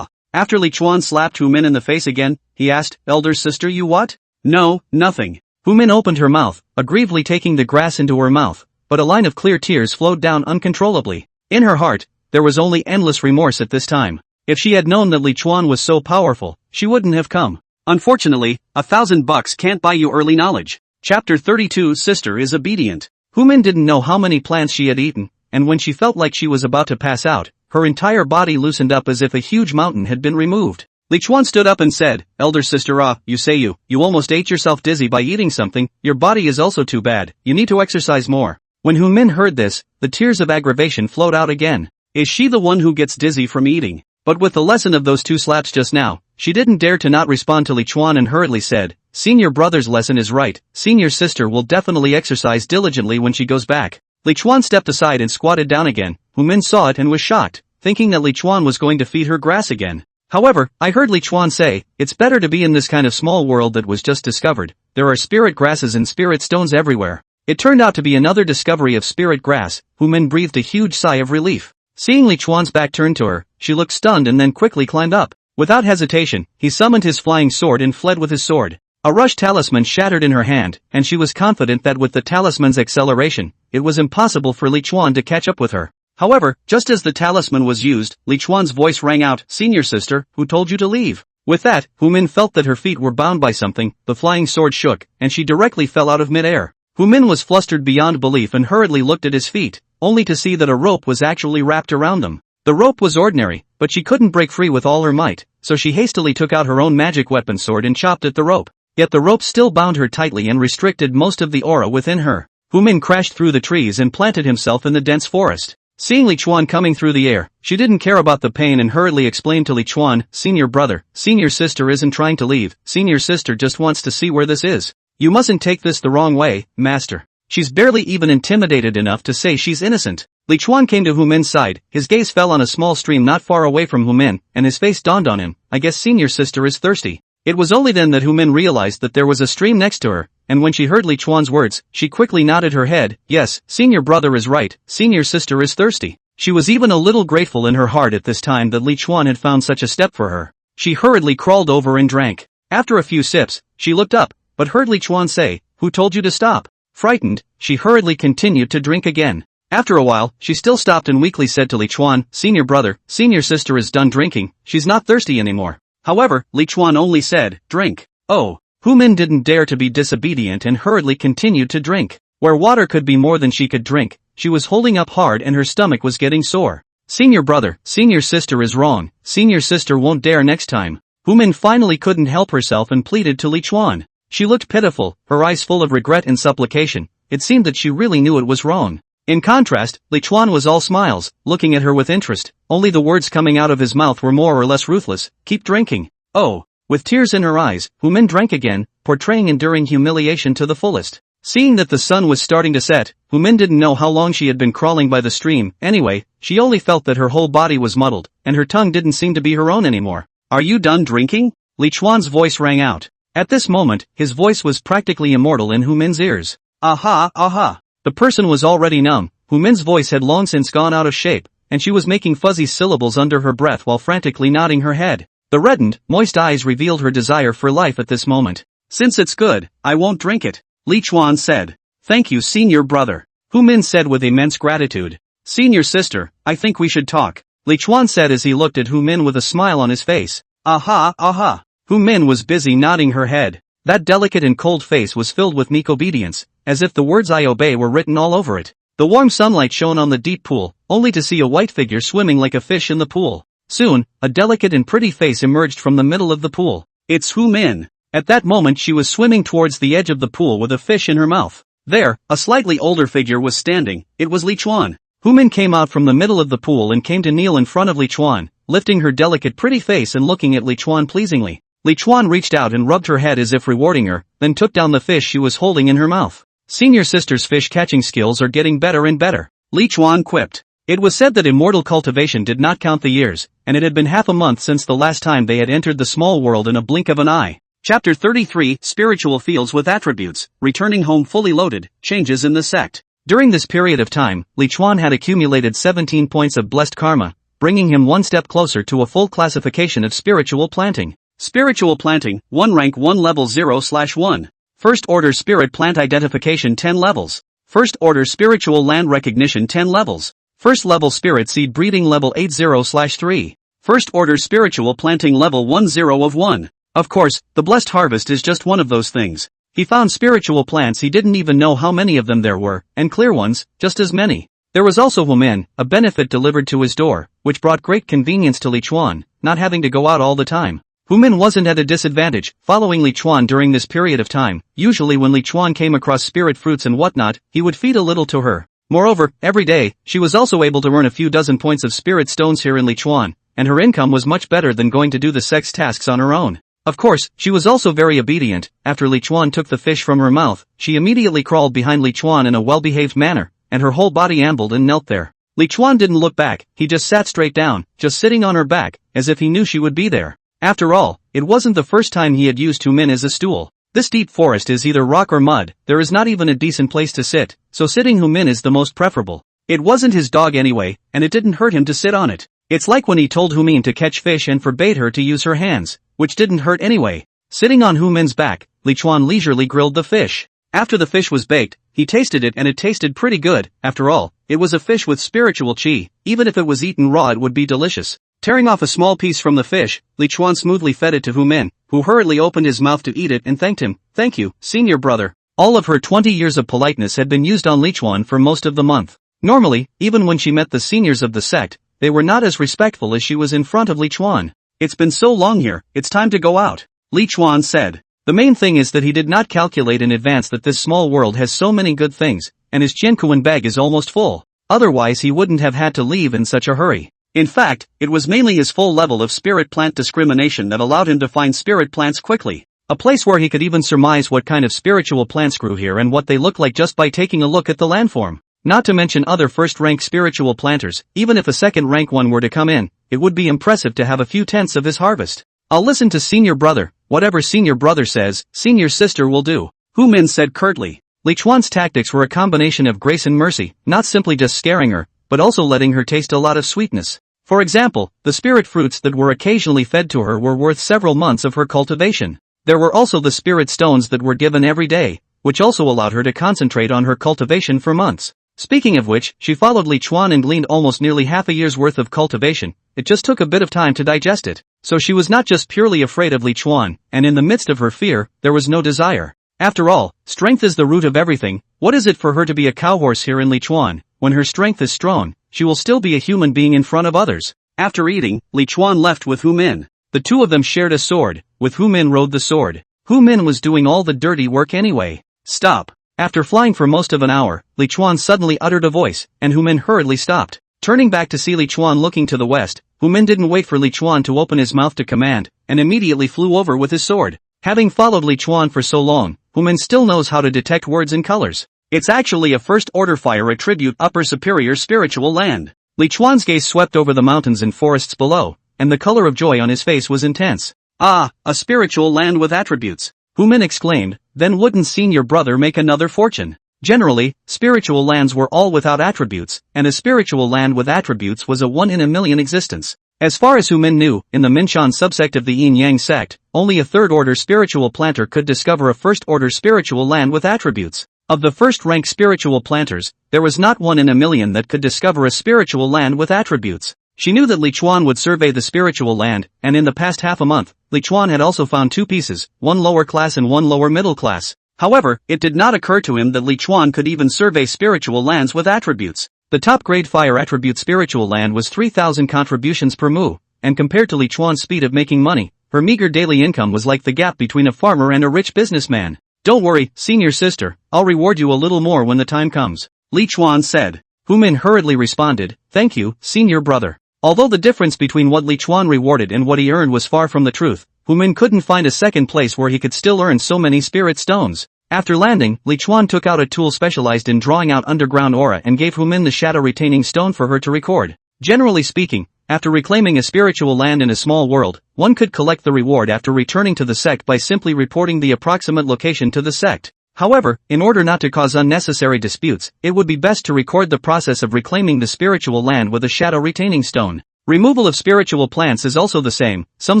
After Li Chuan slapped Hu Min in the face again, he asked, elder sister, you what? No, nothing. Hu Min opened her mouth, aggressively taking the grass into her mouth, but a line of clear tears flowed down uncontrollably. In her heart, there was only endless remorse at this time. If she had known that Li Chuan was so powerful, she wouldn't have come. Unfortunately, $1,000 can't buy you early knowledge. Chapter 32 Sister is obedient. Hu Min didn't know how many plants she had eaten, and when she felt like she was about to pass out, her entire body loosened up as if a huge mountain had been removed. Li Chuan stood up and said, elder sister, you almost ate yourself dizzy by eating something. Your body is also too bad, you need to exercise more. When Hu Min heard this, the tears of aggravation flowed out again. Is she the one who gets dizzy from eating? But with the lesson of those two slaps just now, she didn't dare to not respond to Li Chuan and hurriedly said, senior brother's lesson is right, senior sister will definitely exercise diligently when she goes back. Li Chuan stepped aside and squatted down again. Hu Min saw it and was shocked, thinking that Li Chuan was going to feed her grass again. However, I heard Li Chuan say, it's better to be in this kind of small world that was just discovered. There are spirit grasses and spirit stones everywhere. It turned out to be another discovery of spirit grass. Hu Min breathed a huge sigh of relief. Seeing Li Chuan's back turned to her, she looked stunned and then quickly climbed up. Without hesitation, he summoned his flying sword and fled with his sword. A rush talisman shattered in her hand, and she was confident that with the talisman's acceleration, it was impossible for Li Chuan to catch up with her. However, just as the talisman was used, Li Chuan's voice rang out, senior sister, who told you to leave? With that, Hu Min felt that her feet were bound by something, the flying sword shook, and she directly fell out of mid-air. Hu Min was flustered beyond belief and hurriedly looked at his feet, only to see that a rope was actually wrapped around them. The rope was ordinary, but she couldn't break free with all her might, so she hastily took out her own magic weapon sword and chopped at the rope. Yet the rope still bound her tightly and restricted most of the aura within her. Hu Min crashed through the trees and planted himself in the dense forest. Seeing Li Chuan coming through the air, she didn't care about the pain and hurriedly explained to Li Chuan, senior brother, senior sister isn't trying to leave, senior sister just wants to see where this is. You mustn't take this the wrong way, master. She's barely even intimidated enough to say she's innocent. Li Chuan came to Hu Min's side, his gaze fell on a small stream not far away from Hu Min, and his face dawned on him, I guess senior sister is thirsty. It was only then that Hu Min realized that there was a stream next to her, and when she heard Li Chuan's words, she quickly nodded her head, yes, senior brother is right, senior sister is thirsty. She was even a little grateful in her heart at this time that Li Chuan had found such a step for her. She hurriedly crawled over and drank. After a few sips, she looked up, but heard Li Chuan say, who told you to stop? Frightened, she hurriedly continued to drink again. After a while, she still stopped and weakly said to Li Chuan, senior brother, senior sister is done drinking, she's not thirsty anymore. However, Li Chuan only said, drink. Oh. Hu Min didn't dare to be disobedient and hurriedly continued to drink. Where water could be more than she could drink, she was holding up hard and her stomach was getting sore. Senior brother, senior sister is wrong, senior sister won't dare next time. Hu Min finally couldn't help herself and pleaded to Li Chuan. She looked pitiful, her eyes full of regret and supplication. It seemed that she really knew it was wrong. In contrast, Li Chuan was all smiles, looking at her with interest. Only the words coming out of his mouth were more or less ruthless, keep drinking. Oh. With tears in her eyes, Hu Min drank again, portraying enduring humiliation to the fullest. Seeing that the sun was starting to set, Hu Min didn't know how long she had been crawling by the stream. Anyway, she only felt that her whole body was muddled, and her tongue didn't seem to be her own anymore. Are you done drinking? Li Chuan's voice rang out. At this moment, his voice was practically immortal in Hu Min's ears. Aha, aha. The person was already numb. Hu Min's voice had long since gone out of shape, and she was making fuzzy syllables under her breath while frantically nodding her head. The reddened, moist eyes revealed her desire for life at this moment. Since it's good, I won't drink it, Li Chuan said. Thank you, senior brother, Hu Min said with immense gratitude. Senior sister, I think we should talk, Li Chuan said as he looked at Hu Min with a smile on his face. Aha, aha. Hu Min was busy nodding her head. That delicate and cold face was filled with meek obedience, as if the words I obey were written all over it. The warm sunlight shone on the deep pool, only to see a white figure swimming like a fish in the pool. Soon, a delicate and pretty face emerged from the middle of the pool. It's Hu Min. At that moment she was swimming towards the edge of the pool with a fish in her mouth. There, a slightly older figure was standing. It was Li Chuan. Hu Min came out from the middle of the pool and came to kneel in front of Li Chuan, lifting her delicate pretty face and looking at Li Chuan pleasingly. Li Chuan reached out and rubbed her head as if rewarding her, then took down the fish she was holding in her mouth. Senior sister's fish catching skills are getting better and better, Li Chuan quipped. It was said that immortal cultivation did not count the years, and it had been half a month since the last time they had entered the small world in a blink of an eye. Chapter 33, Spiritual Fields with Attributes, Returning Home Fully Loaded, Changes in the Sect. During this period of time, Li Chuan had accumulated 17 points of blessed karma, bringing him one step closer to a full classification of spiritual planting. Spiritual planting, 1 rank 1 level 0/1. First order spirit plant identification 10 levels. First order spiritual land recognition 10 levels. First level spirit seed breeding level 80/3. First order spiritual planting level 10 of 1. Of course, the blessed harvest is just one of those things. He found spiritual plants he didn't even know how many of them there were, and clear ones, just as many. There was also Hu Min, a benefit delivered to his door, which brought great convenience to Li Chuan, not having to go out all the time. Hu Min wasn't at a disadvantage, following Li Chuan during this period of time. Usually when Li Chuan came across spirit fruits and whatnot, he would feed a little to her. Moreover, every day, she was also able to earn a few dozen points of spirit stones here in Li Chuan, and her income was much better than going to do the sect's tasks on her own. Of course, she was also very obedient. After Li Chuan took the fish from her mouth, she immediately crawled behind Li Chuan in a well-behaved manner, and her whole body ambled and knelt there. Li Chuan didn't look back, he just sat straight down, just sitting on her back, as if he knew she would be there. After all, it wasn't the first time he had used Hu Min as a stool. This deep forest is either rock or mud, there is not even a decent place to sit, so sitting Hu Min is the most preferable. It wasn't his dog anyway, and it didn't hurt him to sit on it. It's like when he told Hu Min to catch fish and forbade her to use her hands, which didn't hurt anyway. Sitting on Hu Min's back, Li Chuan leisurely grilled the fish. After the fish was baked, he tasted it and it tasted pretty good. After all, it was a fish with spiritual chi, even if it was eaten raw it would be delicious. Tearing off a small piece from the fish, Li Chuan smoothly fed it to Hu Min, who hurriedly opened his mouth to eat it and thanked him. Thank you, senior brother. All of her 20 years of politeness had been used on Li Chuan for most of the month. Normally, even when she met the seniors of the sect, they were not as respectful as she was in front of Li Chuan. It's been so long here, it's time to go out, Li Chuan said. The main thing is that he did not calculate in advance that this small world has so many good things, and his Jiankuan bag is almost full. Otherwise he wouldn't have had to leave in such a hurry. In fact, it was mainly his full level of spirit plant discrimination that allowed him to find spirit plants quickly. A place where he could even surmise what kind of spiritual plants grew here and what they look like just by taking a look at the landform. Not to mention other first-rank spiritual planters. Even if a second-rank one were to come in, it would be impressive to have a few tenths of his harvest. I'll listen to senior brother, whatever senior brother says, senior sister will do, Hu Min said curtly. Li Chuan's tactics were a combination of grace and mercy, not simply just scaring her, but also letting her taste a lot of sweetness. For example, the spirit fruits that were occasionally fed to her were worth several months of her cultivation. There were also the spirit stones that were given every day, which also allowed her to concentrate on her cultivation for months. Speaking of which, she followed Li Chuan and gleaned almost nearly half a year's worth of cultivation. It just took a bit of time to digest it. So she was not just purely afraid of Li Chuan, and in the midst of her fear, there was no desire. After all, strength is the root of everything. What is it for her to be a cowhorse here in Li Chuan? When her strength is strong, she will still be a human being in front of others. After eating, Li Chuan left with Hu Min. The two of them shared a sword, with Hu Min rode the sword. Hu Min was doing all the dirty work anyway. Stop. After flying for most of an hour, Li Chuan suddenly uttered a voice, and Hu Min hurriedly stopped. Turning back to see Li Chuan looking to the west, Hu Min didn't wait for Li Chuan to open his mouth to command, and immediately flew over with his sword. Having followed Li Chuan for so long, Hu Min still knows how to detect words and colors. It's actually a first-order fire attribute upper superior spiritual land. Li Chuan's gaze swept over the mountains and forests below, and the color of joy on his face was intense. Ah, a spiritual land with attributes. Hu Min exclaimed, then wouldn't senior brother make another fortune? Generally, spiritual lands were all without attributes, and a spiritual land with attributes was a 1 in a million existence. As far as Hu Min knew, in the Minshan subsect of the Yin Yang sect, only a third-order spiritual planter could discover a first-order spiritual land with attributes. Of the first-rank spiritual planters, there was not 1 in a million that could discover a spiritual land with attributes. She knew that Li Chuan would survey the spiritual land, and in the past half a month, Li Chuan had also found 2 pieces, one lower class and one lower middle class. However, it did not occur to him that Li Chuan could even survey spiritual lands with attributes. The top-grade fire attribute spiritual land was 3,000 contributions per mu, and compared to Li Chuan's speed of making money, her meager daily income was like the gap between a farmer and a rich businessman. Don't worry, senior sister, I'll reward you a little more when the time comes, Li Chuan said. Hu Min hurriedly responded, thank you, senior brother. Although the difference between what Li Chuan rewarded and what he earned was far from the truth, Hu Min couldn't find a second place where he could still earn so many spirit stones. After landing, Li Chuan took out a tool specialized in drawing out underground aura and gave Hu Min the shadow retaining stone for her to record. Generally speaking, after reclaiming a spiritual land in a small world, one could collect the reward after returning to the sect by simply reporting the approximate location to the sect. However, in order not to cause unnecessary disputes, it would be best to record the process of reclaiming the spiritual land with a shadow retaining stone. Removal of spiritual plants is also the same. Some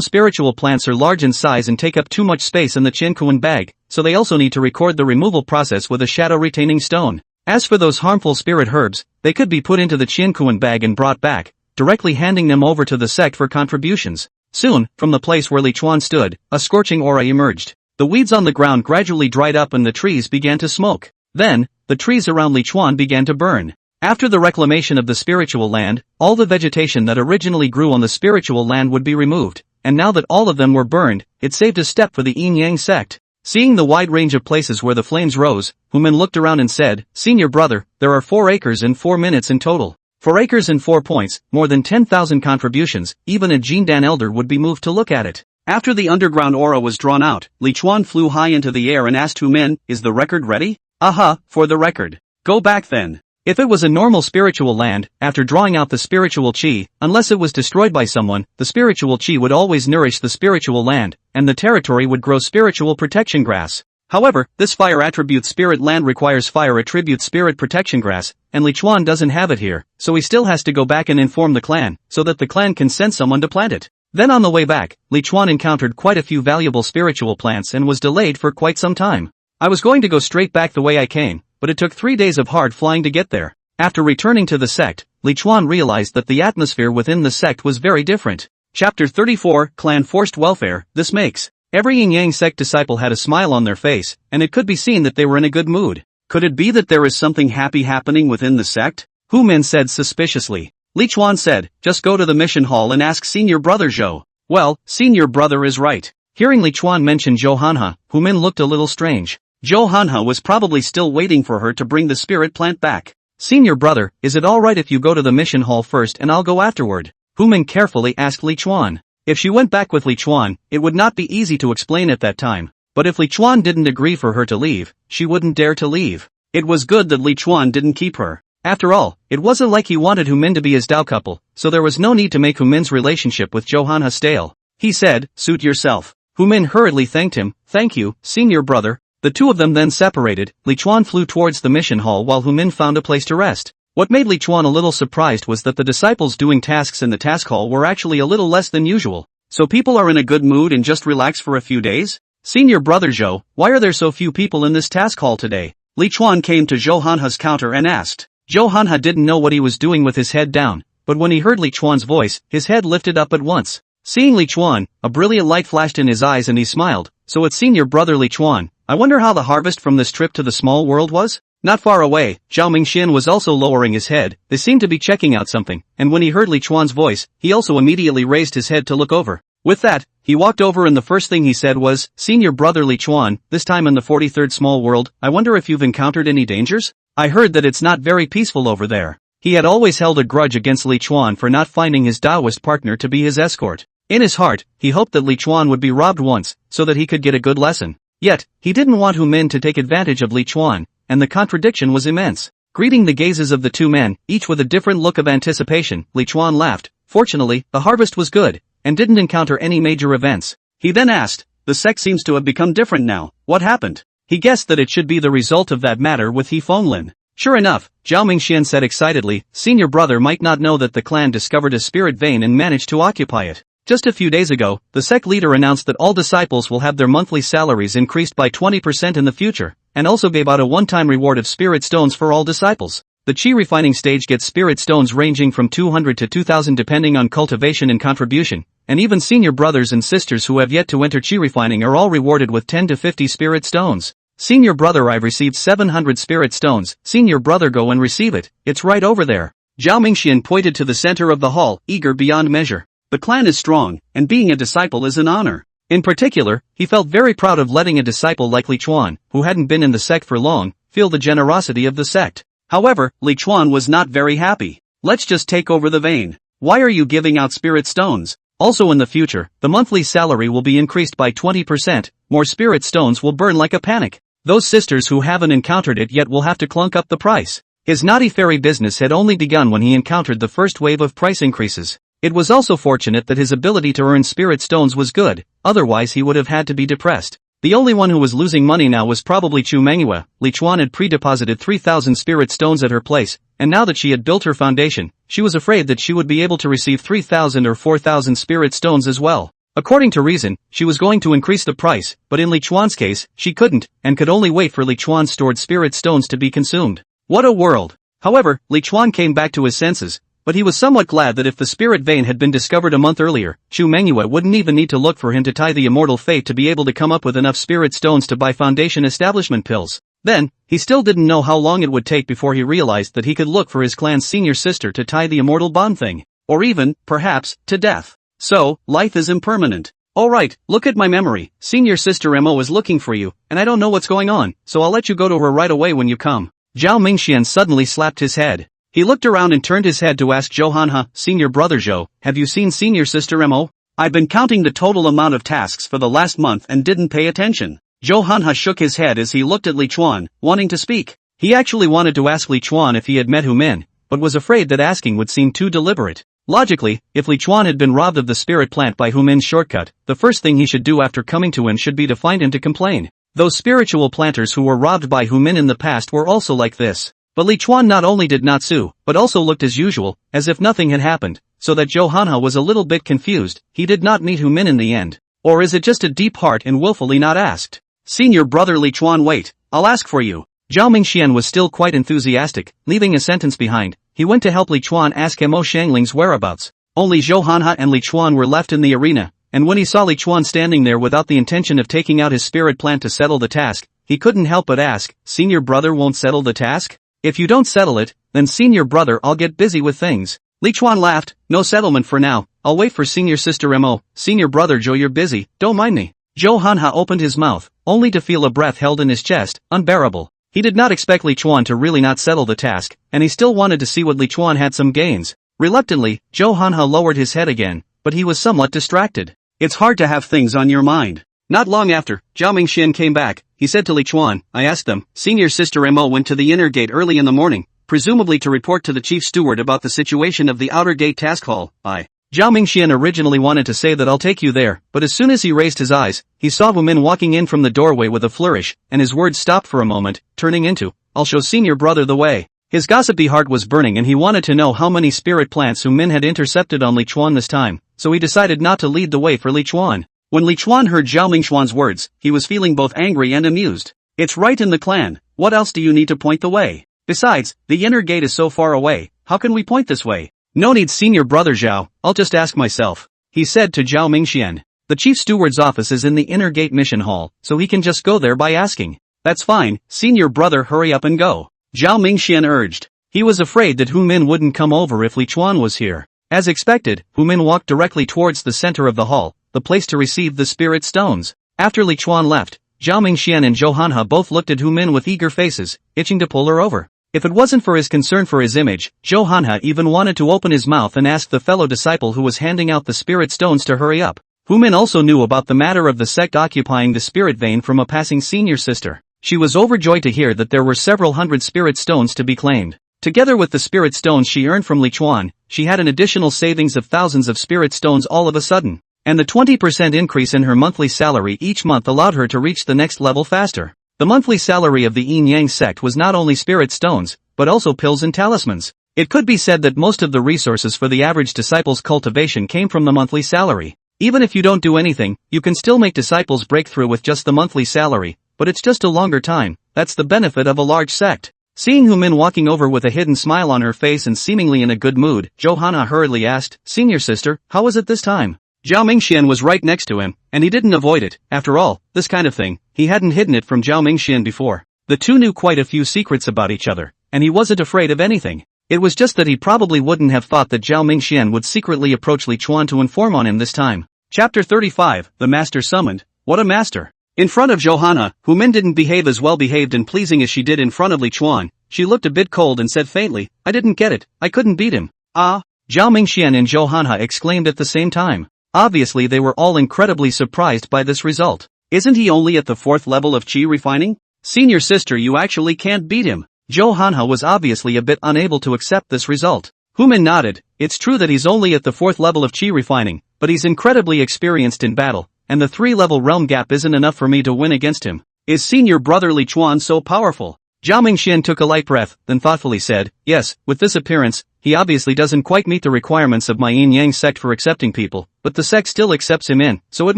spiritual plants are large in size and take up too much space in the Qiankuan bag, so they also need to record the removal process with a shadow retaining stone. As for those harmful spirit herbs, they could be put into the Qiankuan bag and brought back, directly handing them over to the sect for contributions. Soon, from the place where Li Chuan stood, a scorching aura emerged. The weeds on the ground gradually dried up and the trees began to smoke. Then, the trees around Li Chuan began to burn. After the reclamation of the spiritual land, all the vegetation that originally grew on the spiritual land would be removed, and now that all of them were burned, it saved a step for the Yin Yang sect. Seeing the wide range of places where the flames rose, Hu Min looked around and said, senior brother, there are 4 acres and 4 minutes in total. 4 acres and 4 points, more than 10,000 contributions, even a Jindan elder would be moved to look at it. After the underground aura was drawn out, Li Chuan flew high into the air and asked Hu Min, is the record ready? Aha, for the record. Go back then. If it was a normal spiritual land, after drawing out the spiritual qi, unless it was destroyed by someone, the spiritual qi would always nourish the spiritual land, and the territory would grow spiritual protection grass. However, this fire attribute spirit land requires fire attribute spirit protection grass, and Li Chuan doesn't have it here, so he still has to go back and inform the clan, so that the clan can send someone to plant it. Then on the way back, Li Chuan encountered quite a few valuable spiritual plants and was delayed for quite some time. I was going to go straight back the way I came, but it took 3 days of hard flying to get there. After returning to the sect, Li Chuan realized that the atmosphere within the sect was very different. Chapter 34, Clan Forced Welfare. This makes every Yin Yang sect disciple had a smile on their face, and it could be seen that they were in a good mood. Could it be that there is something happy happening within the sect? Hu Min said suspiciously. Li Chuan said, just go to the mission hall and ask senior brother Zhou. Well, senior brother is right. Hearing Li Chuan mention Zhou Hanhe, Hu Min looked a little strange. Zhou Hanhe was probably still waiting for her to bring the spirit plant back. Senior brother, is it alright if you go to the mission hall first and I'll go afterward? Hu Min carefully asked Li Chuan. If she went back with Li Chuan, it would not be easy to explain at that time. But if Li Chuan didn't agree for her to leave, she wouldn't dare to leave. It was good that Li Chuan didn't keep her. After all, it wasn't like he wanted Hu Min to be his Dao couple, so there was no need to make Hu Min's relationship with Zhou Hanhe stale. He said, suit yourself. Hu Min hurriedly thanked him, thank you, senior brother. The two of them then separated. Li Chuan flew towards the mission hall while Hu Min found a place to rest. What made Li Chuan a little surprised was that the disciples doing tasks in the task hall were actually a little less than usual. So people are in a good mood and just relax for a few days? Senior brother Zhou, why are there so few people in this task hall today? Li Chuan came to Zhou Hanhe's counter and asked. Zhou Hanhe didn't know what he was doing with his head down, but when he heard Li Chuan's voice, his head lifted up at once. Seeing Li Chuan, a brilliant light flashed in his eyes and he smiled. So it's senior brother Li Chuan. I wonder how the harvest from this trip to the small world was? Not far away, Zhao Mingxian was also lowering his head. They seemed to be checking out something, and when he heard Li Chuan's voice, he also immediately raised his head to look over. With that, he walked over and the first thing he said was, senior brother Li Chuan, this time in the 43rd small world, I wonder if you've encountered any dangers? I heard that it's not very peaceful over there. He had always held a grudge against Li Chuan for not finding his Taoist partner to be his escort. In his heart, he hoped that Li Chuan would be robbed once, so that he could get a good lesson. Yet, he didn't want Hu Min to take advantage of Li Chuan, and the contradiction was immense. Greeting the gazes of the two men, each with a different look of anticipation, Li Chuan laughed. Fortunately, the harvest was good, and didn't encounter any major events. He then asked, the sect seems to have become different now. What happened? He guessed that it should be the result of that matter with He Fenglin. Sure enough, Zhao Mingxian said excitedly, senior brother might not know that the clan discovered a spirit vein and managed to occupy it. Just a few days ago, the sect leader announced that all disciples will have their monthly salaries increased by 20% in the future, and also gave out a one-time reward of spirit stones for all disciples. The chi refining stage gets spirit stones ranging from 200 to 2000 depending on cultivation and contribution, and even senior brothers and sisters who have yet to enter chi refining are all rewarded with 10 to 50 spirit stones. Senior brother, I've received 700 spirit stones. Senior brother, go and receive it, it's right over there. Zhao Mingxian pointed to the center of the hall, eager beyond measure. The clan is strong, and being a disciple is an honor. In particular, he felt very proud of letting a disciple like Li Chuan, who hadn't been in the sect for long, feel the generosity of the sect. However, Li Chuan was not very happy. Let's just take over the vein. Why are you giving out spirit stones? Also in the future, the monthly salary will be increased by 20%, more spirit stones will burn like a panic. Those sisters who haven't encountered it yet will have to clunk up the price. His naughty fairy business had only begun when he encountered the first wave of price increases. It was also fortunate that his ability to earn spirit stones was good, otherwise he would have had to be depressed. The only one who was losing money now was probably Chu Mengyou. Li Chuan had pre-deposited 3,000 spirit stones at her place, and now that she had built her foundation, she was afraid that she would be able to receive 3,000 or 4,000 spirit stones as well. According to reason, she was going to increase the price, but in Li Chuan's case, she couldn't, and could only wait for Li Chuan's stored spirit stones to be consumed. What a world! However, Li Chuan came back to his senses, but he was somewhat glad that if the spirit vein had been discovered a month earlier, Chu Mengyou wouldn't even need to look for him to tie the immortal fate to be able to come up with enough spirit stones to buy foundation establishment pills. Then, he still didn't know how long it would take before he realized that he could look for his clan's senior sister to tie the immortal bond thing. Or even, perhaps, to death. So, life is impermanent. Alright, look at my memory, senior sister Mo is looking for you, and I don't know what's going on, so I'll let you go to her right away when you come. Zhao Mingxian suddenly slapped his head. He looked around and turned his head to ask Zhou Hanha, senior brother Zhou, have you seen senior sister Mo? I've been counting the total amount of tasks for the last month and didn't pay attention. Zhou Hanha shook his head as he looked at Li Chuan, wanting to speak. He actually wanted to ask Li Chuan if he had met Hu Min, but was afraid that asking would seem too deliberate. Logically, if Li Chuan had been robbed of the spirit plant by Hu Min's shortcut, the first thing he should do after coming to him should be to find him to complain. Those spiritual planters who were robbed by Hu Min in the past were also like this. But Li Chuan not only did not sue, but also looked as usual, as if nothing had happened, so that Zhou Hanha was a little bit confused. He did not meet Hu Min in the end. Or is it just a deep heart and willfully not asked? Senior brother Li Chuan, wait, I'll ask for you. Zhao Mingxian was still quite enthusiastic, leaving a sentence behind. He went to help Li Chuan ask Mo Xiangling's whereabouts. Only Zhou Hanha and Li Chuan were left in the arena, and when he saw Li Chuan standing there without the intention of taking out his spirit plant to settle the task, he couldn't help but ask, senior brother won't settle the task? If you don't settle it, then senior brother I'll get busy with things. Li Chuan laughed, no settlement for now, I'll wait for senior sister Mo. Senior brother Zhou, you're busy, don't mind me. Zhou Hanha opened his mouth, only to feel a breath held in his chest, unbearable. He did not expect Li Chuan to really not settle the task, and he still wanted to see what Li Chuan had some gains. Reluctantly, Zhou Hanha lowered his head again, but he was somewhat distracted. It's hard to have things on your mind. Not long after, Zhao Mingxian came back. He said to Li Chuan, I asked them, senior sister Mo went to the inner gate early in the morning, presumably to report to the chief steward about the situation of the outer gate task hall. Zhao Mingxian originally wanted to say that I'll take you there, but as soon as he raised his eyes, he saw Hu Min walking in from the doorway with a flourish, and his words stopped for a moment, turning into, I'll show senior brother the way. His gossipy heart was burning and he wanted to know how many spirit plants Hu Min had intercepted on Li Chuan this time, so he decided not to lead the way for Li Chuan. When Li Chuan heard Zhao Mingxian's words, he was feeling both angry and amused. It's right in the clan, what else do you need to point the way? Besides, the inner gate is so far away, how can we point this way? No need senior brother Zhao, I'll just ask myself, he said to Zhao Mingxian. The chief steward's office is in the inner gate mission hall, so he can just go there by asking. That's fine, senior brother hurry up and go. Zhao Mingxian urged. He was afraid that Hu Min wouldn't come over if Li Chuan was here. As expected, Hu Min walked directly towards the center of the hall, the place to receive the spirit stones. After Li Chuan left, Zhao Mingxian and Zhou Hanha both looked at Hu Min with eager faces, itching to pull her over. If it wasn't for his concern for his image, Zhou Hanha even wanted to open his mouth and ask the fellow disciple who was handing out the spirit stones to hurry up. Hu Min also knew about the matter of the sect occupying the spirit vein from a passing senior sister. She was overjoyed to hear that there were several hundred spirit stones to be claimed. Together with the spirit stones she earned from Li Chuan, she had an additional savings of thousands of spirit stones all of a sudden. and the 20% increase in her monthly salary each month allowed her to reach the next level faster. The monthly salary of the yin-yang sect was not only spirit stones, but also pills and talismans. It could be said that most of the resources for the average disciple's cultivation came from the monthly salary. Even if you don't do anything, you can still make disciples break through with just the monthly salary, but it's just a longer time. That's the benefit of a large sect. Seeing Hu Min walking over with a hidden smile on her face and seemingly in a good mood, Johanna hurriedly asked, "Senior sister, how was it this time?" Zhao Mingxian was right next to him, and he didn't avoid it. After all, this kind of thing, he hadn't hidden it from Zhao Mingxian before. The two knew quite a few secrets about each other, and he wasn't afraid of anything. It was just that he probably wouldn't have thought that Zhao Mingxian would secretly approach Li Chuan to inform on him this time. Chapter 35, The Master Summoned. What a master. In front of Johanna, Hu Min didn't behave as well behaved and pleasing as she did in front of Li Chuan. She looked a bit cold and said faintly, "I didn't get it, I couldn't beat him." "Ah?" Zhao Mingxian and Johanna exclaimed at the same time. Obviously they were all incredibly surprised by this result. "Isn't he only at the 4th level of qi refining? Senior sister, you actually can't beat him." Johanna was obviously a bit unable to accept this result. Hu Min nodded. "It's true that he's only at the 4th level of qi refining, but he's incredibly experienced in battle, and the 3-level realm gap isn't enough for me to win against him. Is senior brother Li Chuan so powerful?" Zhao Mingxian took a light breath, then thoughtfully said, "Yes, with this appearance, he obviously doesn't quite meet the requirements of my yin-yang sect for accepting people, but the sect still accepts him in, so it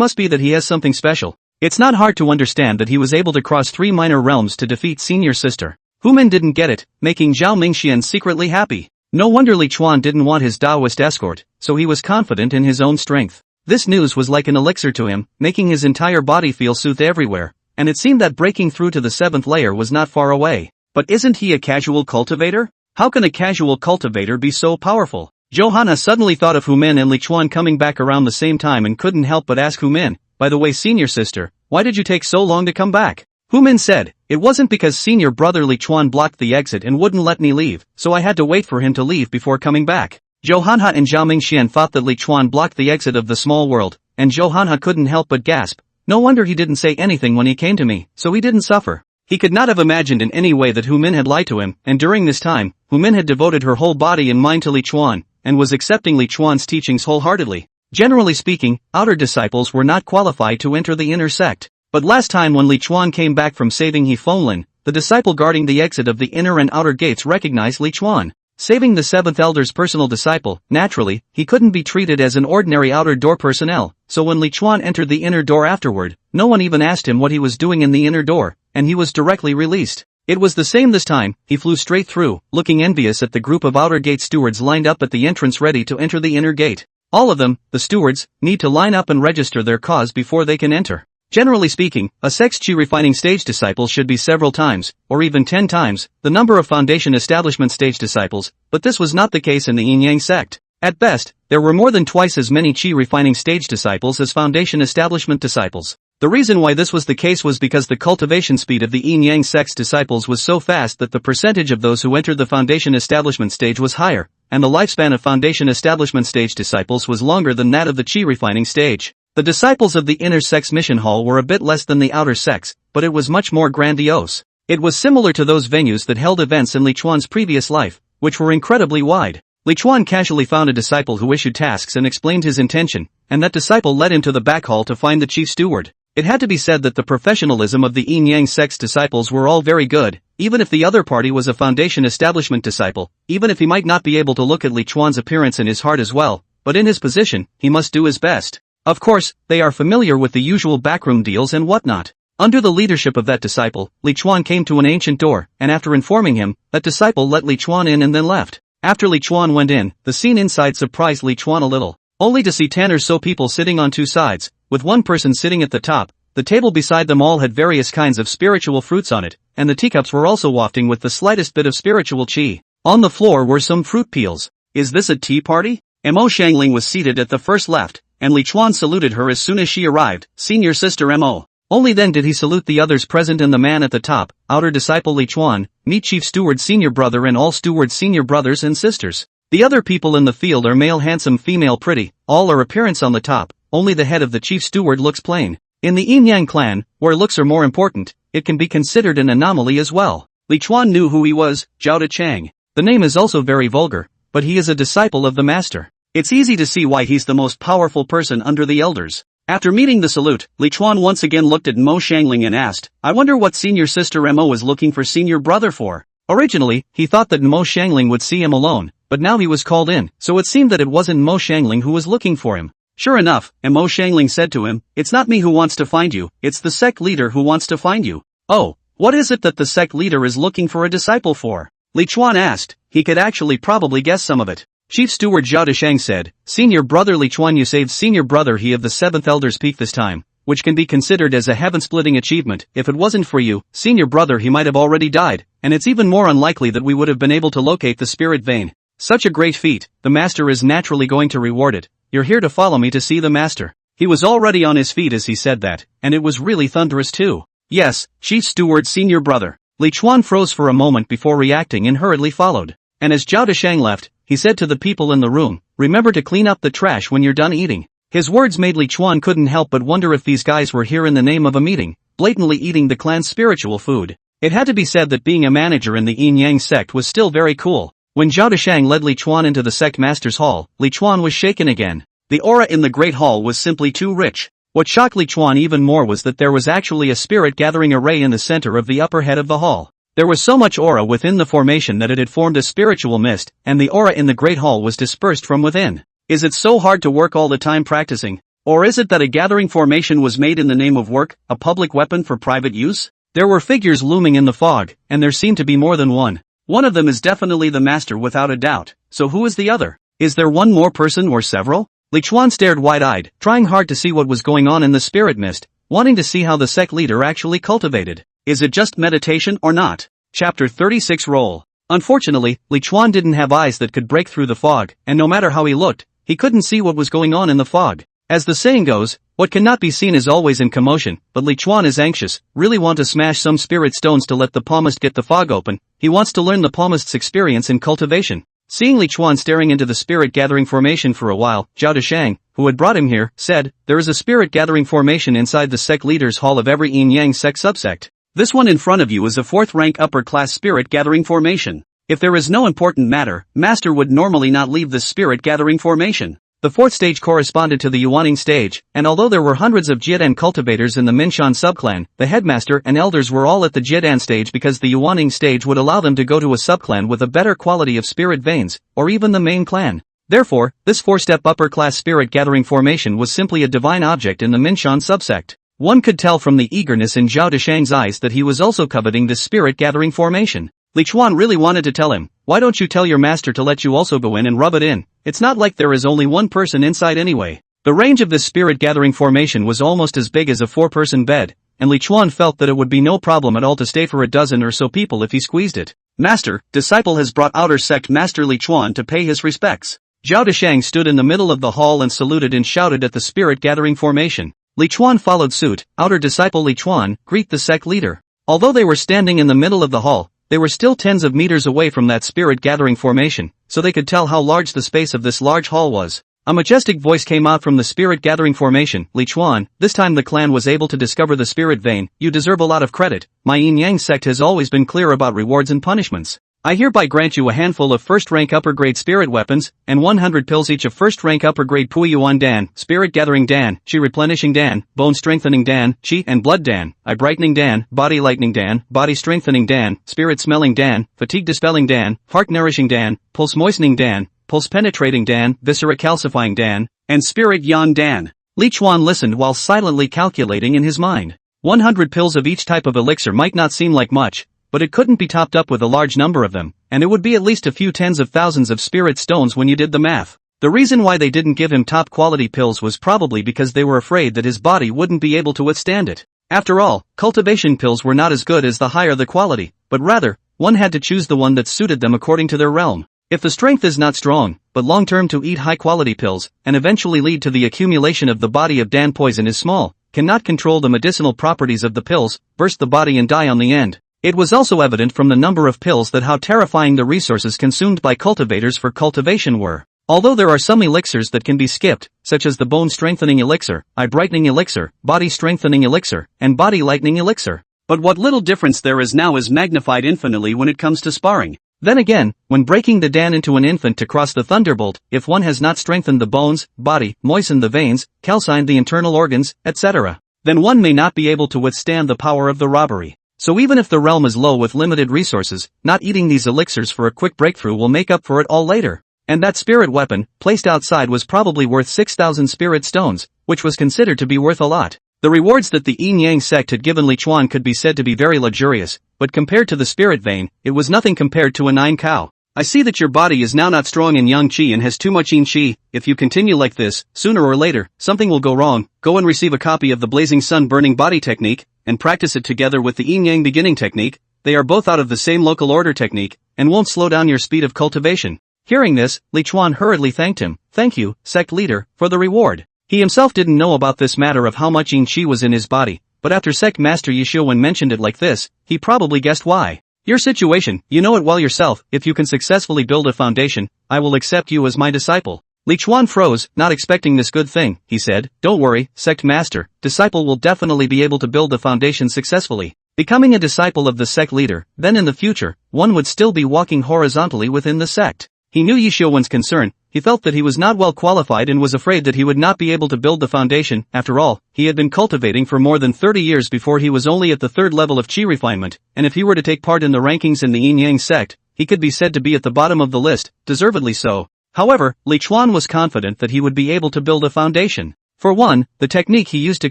must be that he has something special. It's not hard to understand that he was able to cross 3 minor realms to defeat senior sister." Hu Min didn't get it, making Zhao Mingxian secretly happy. No wonder Li Chuan didn't want his Taoist escort, so he was confident in his own strength. This news was like an elixir to him, making his entire body feel soothed everywhere, and it seemed that breaking through to the 7th layer was not far away. But isn't he a casual cultivator? How can a casual cultivator be so powerful? Johanna suddenly thought of Hu Min and Li Chuan coming back around the same time and couldn't help but ask Hu Min, "By the way, senior sister, why did you take so long to come back?" Hu Min said, "It wasn't because senior brother Li Chuan blocked the exit and wouldn't let me leave, so I had to wait for him to leave before coming back." Johanna and Zhao Mingxian thought that Li Chuan blocked the exit of the small world, and Johanna couldn't help but gasp. "No wonder he didn't say anything when he came to me, so he didn't suffer." He could not have imagined in any way that Hu Min had lied to him, and during this time, Hu Min had devoted her whole body and mind to Li Chuan, and was accepting Li Chuan's teachings wholeheartedly. Generally speaking, outer disciples were not qualified to enter the inner sect. But last time when Li Chuan came back from saving He Fenglin, the disciple guarding the exit of the inner and outer gates recognized Li Chuan. Saving the 7th elder's personal disciple, naturally, he couldn't be treated as an ordinary outer door personnel, so when Li Chuan entered the inner door afterward, no one even asked him what he was doing in the inner door, and he was directly released. It was the same this time. He flew straight through, looking envious at the group of outer gate stewards lined up at the entrance ready to enter the inner gate. All of them, the stewards, need to line up and register their cause before they can enter. Generally speaking, a sect's qi refining stage disciples should be several times, or even 10 times, the number of foundation establishment stage disciples, but this was not the case in the yin-yang sect. At best, there were more than twice as many qi refining stage disciples as foundation establishment disciples. The reason why this was the case was because the cultivation speed of the yin-yang sect's disciples was so fast that the percentage of those who entered the foundation establishment stage was higher, and the lifespan of foundation establishment stage disciples was longer than that of the qi refining stage. The disciples of the inner sect's mission hall were a bit less than the outer sect's, but it was much more grandiose. It was similar to those venues that held events in Li Chuan's previous life, which were incredibly wide. Li Chuan casually found a disciple who issued tasks and explained his intention, and that disciple led him to the back hall to find the chief steward. It had to be said that the professionalism of the yin-yang sect's disciples were all very good, even if the other party was a foundation establishment disciple, even if he might not be able to look at Li Chuan's appearance in his heart as well, but in his position, he must do his best. Of course, they are familiar with the usual backroom deals and whatnot. Under the leadership of that disciple, Li Chuan came to an ancient door, and after informing him, that disciple let Li Chuan in and then left. After Li Chuan went in, the scene inside surprised Li Chuan a little, only to see 10 or so people sitting on two sides, with one person sitting at the top. The table beside them all had various kinds of spiritual fruits on it, and the teacups were also wafting with the slightest bit of spiritual qi. On the floor were some fruit peels. Is this a tea party? Mo Xiangling was seated at the first left, and Li Chuan saluted her as soon as she arrived, "Senior sister Mo." Only then did he salute the others present and the man at the top, outer disciple Li Chuan, meet chief steward senior brother and all stewards senior brothers and sisters. The other people in the field are male handsome female pretty, all are appearance on the top, only the head of the chief steward looks plain. In the yin-yang clan, where looks are more important, it can be considered an anomaly as well. Li Chuan knew who he was, Zhao De Chang. The name is also very vulgar, but he is a disciple of the master. It's easy to see why he's the most powerful person under the elders. After meeting the salute, Li Chuan once again looked at Mo Xiangling and asked, I wonder what senior sister Mo is looking for senior brother for. Originally, he thought that Mo Xiangling would see him alone, but now he was called in, so it seemed that it wasn't Mo Xiangling who was looking for him. Sure enough, Mo Xiangling said to him, it's not me who wants to find you, it's the sect leader who wants to find you. Oh, what is it that the sect leader is looking for a disciple for? Li Chuan asked. He could actually probably guess some of it. Chief Steward Zhao Deshang said, Senior brother Li Chuan, you saved senior brother he of the 7th Elder's Peak this time, which can be considered as a heaven-splitting achievement. If it wasn't for you, senior brother, he might have already died, and it's even more unlikely that we would have been able to locate the spirit vein. Such a great feat, the master is naturally going to reward it. You're here to follow me to see the master. He was already on his feet as he said that, and it was really thunderous too. Yes, Chief Steward senior brother. Li Chuan froze for a moment before reacting and hurriedly followed. And as Zhao Deshang left, he said to the people in the room, remember to clean up the trash when you're done eating. His words made Li Chuan couldn't help but wonder if these guys were here in the name of a meeting, blatantly eating the clan's spiritual food. It had to be said that being a manager in the Yin Yang sect was still very cool. When Zhao Deshang led Li Chuan into the sect master's hall, Li Chuan was shaken again. The aura in the great hall was simply too rich. What shocked Li Chuan even more was that there was actually a spirit gathering array in the center of the upper head of the hall. There was so much aura within the formation that it had formed a spiritual mist, and the aura in the great hall was dispersed from within. Is it so hard to work all the time practicing? Or is it that a gathering formation was made in the name of work, a public weapon for private use? There were figures looming in the fog, and there seemed to be more than one. One of them is definitely the master without a doubt, so who is the other? Is there one more person or several? Li Chuan stared wide-eyed, trying hard to see what was going on in the spirit mist, wanting to see how the sect leader actually cultivated. Is it just meditation or not? Chapter 36 Roll. Unfortunately, Li Chuan didn't have eyes that could break through the fog, and no matter how he looked, he couldn't see what was going on in the fog. As the saying goes, what cannot be seen is always in commotion, but Li Chuan is anxious, really want to smash some spirit stones to let the palmist get the fog open. He wants to learn the palmist's experience in cultivation. Seeing Li Chuan staring into the spirit gathering formation for a while, Zhao Deshang, who had brought him here, said, there is a spirit gathering formation inside the sect leader's hall of every Yin Yang sect subsect. This one in front of you is a 4th rank upper class spirit gathering formation. If there is no important matter, master would normally not leave this spirit gathering formation. The 4th stage corresponded to the Yuaning stage, and although there were hundreds of Jiedan cultivators in the Minshan subclan, the headmaster and elders were all at the Jiedan stage because the Yuaning stage would allow them to go to a subclan with a better quality of spirit veins, or even the main clan. Therefore, this 4-step upper-class spirit gathering formation was simply a divine object in the Minshan subsect. One could tell from the eagerness in Zhao Deshang's eyes that he was also coveting this spirit gathering formation. Li Chuan really wanted to tell him, why don't you tell your master to let you also go in and rub it in? It's not like there is only one person inside anyway. The range of this spirit gathering formation was almost as big as a 4-person bed, and Li Chuan felt that it would be no problem at all to stay for a dozen or so people if he squeezed it. Master, disciple has brought outer sect Master Li Chuan to pay his respects. Zhao Deshang stood in the middle of the hall and saluted and shouted at the spirit gathering formation. Li Chuan followed suit. Outer disciple Li Chuan, greet the sect leader. Although they were standing in the middle of the hall, they were still tens of meters away from that spirit gathering formation, so they could tell how large the space of this large hall was. A majestic voice came out from the spirit gathering formation. Li Chuan, this time the clan was able to discover the spirit vein. You deserve a lot of credit. My Yin Yang sect has always been clear about rewards and punishments. I hereby grant you a handful of first-rank upper-grade spirit weapons, and 100 pills each of first-rank upper-grade Pui Yuan Dan, Spirit Gathering Dan, Chi Replenishing Dan, Bone Strengthening Dan, Chi and Blood Dan, Eye Brightening Dan, Body Lightening Dan, Body Strengthening Dan, Spirit Smelling Dan, Fatigue Dispelling Dan, Heart Nourishing Dan, Pulse Moistening Dan, Pulse Penetrating Dan, Viscera Calcifying Dan, and Spirit Yan Dan. Li Chuan listened while silently calculating in his mind. 100 pills of each type of elixir might not seem like much, but it couldn't be topped up with a large number of them, and it would be at least a few tens of thousands of spirit stones when you did the math. The reason why they didn't give him top-quality pills was probably because they were afraid that his body wouldn't be able to withstand it. After all, cultivation pills were not as good as the higher the quality, but rather, one had to choose the one that suited them according to their realm. If the strength is not strong, but long-term to eat high-quality pills, and eventually lead to the accumulation of the body of Dan poison is small, cannot control the medicinal properties of the pills, burst the body and die on the end. It was also evident from the number of pills that how terrifying the resources consumed by cultivators for cultivation were. Although there are some elixirs that can be skipped, such as the Bone Strengthening Elixir, Eye Brightening Elixir, Body Strengthening Elixir, and Body Lightening Elixir. But what little difference there is now is magnified infinitely when it comes to sparring. Then again, when breaking the Dan into an infant to cross the thunderbolt, if one has not strengthened the bones, body, moistened the veins, calcined the internal organs, etc., then one may not be able to withstand the power of the robbery. So even if the realm is low with limited resources, not eating these elixirs for a quick breakthrough will make up for it all later. And that spirit weapon, placed outside, was probably worth 6,000 spirit stones, which was considered to be worth a lot. The rewards that the Yin Yang sect had given Li Chuan could be said to be very luxurious, but compared to the spirit vein, it was nothing compared to a 9 cow. I see that your body is now not strong in Yang Qi and has too much Yin Qi. If you continue like this, sooner or later, something will go wrong. Go and receive a copy of the Blazing Sun Burning Body technique, and practice it together with the Yin Yang Beginning technique. They are both out of the same local order technique, and won't slow down your speed of cultivation. Hearing this, Li Chuan hurriedly thanked him. Thank you, sect leader, for the reward. He himself didn't know about this matter of how much Yin Qi was in his body, but after Sect Master Yishuwen mentioned it like this, he probably guessed why. Your situation, you know it well yourself. If you can successfully build a foundation, I will accept you as my disciple. Li Chuan froze, not expecting this good thing. He said, don't worry, Sect Master, disciple will definitely be able to build the foundation successfully. Becoming a disciple of the sect leader, then in the future, one would still be walking horizontally within the sect. He knew Yishuwen's concern. He felt that he was not well qualified and was afraid that he would not be able to build the foundation. After all, he had been cultivating for more than 30 years before he was only at the 3rd level of Qi refinement, and if he were to take part in the rankings in the Yin Yang sect, he could be said to be at the bottom of the list, deservedly so. However, Li Chuan was confident that he would be able to build a foundation. For one, the technique he used to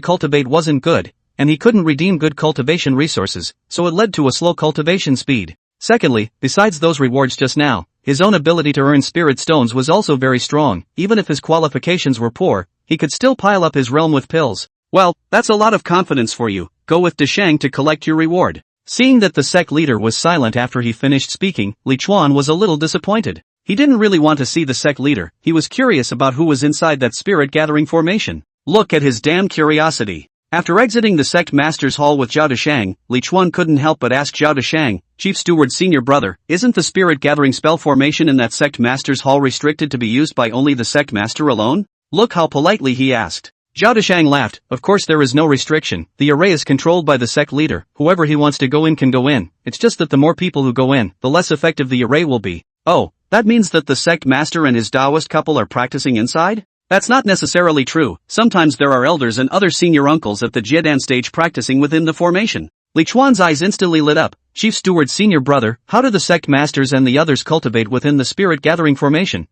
cultivate wasn't good, and he couldn't redeem good cultivation resources, so it led to a slow cultivation speed. Secondly, besides those rewards just now, his own ability to earn spirit stones was also very strong. Even if his qualifications were poor, he could still pile up his realm with pills. Well, that's a lot of confidence for you. Go with Deshang to collect your reward. Seeing that the sect leader was silent after he finished speaking, Li Chuan was a little disappointed. He didn't really want to see the sect leader. He was curious about who was inside that spirit gathering formation. Look at his damn curiosity. After exiting the sect master's hall with Zhao Deshang, Li Chuan couldn't help but ask Zhao Deshang, Chief Steward's senior brother, isn't the spirit gathering spell formation in that sect master's hall restricted to be used by only the sect master alone? Look how politely he asked. Zhao Deshang laughed. Of course there is no restriction. The array is controlled by the sect leader. Whoever he wants to go in can go in. It's just that the more people who go in, the less effective the array will be. Oh, that means that the sect master and his Taoist couple are practicing inside? That's not necessarily true. Sometimes there are elders and other senior uncles at the Jiedan stage practicing within the formation. Li Chuan's eyes instantly lit up. Chief Steward's senior brother, how do the sect masters and the others cultivate within the spirit gathering formation?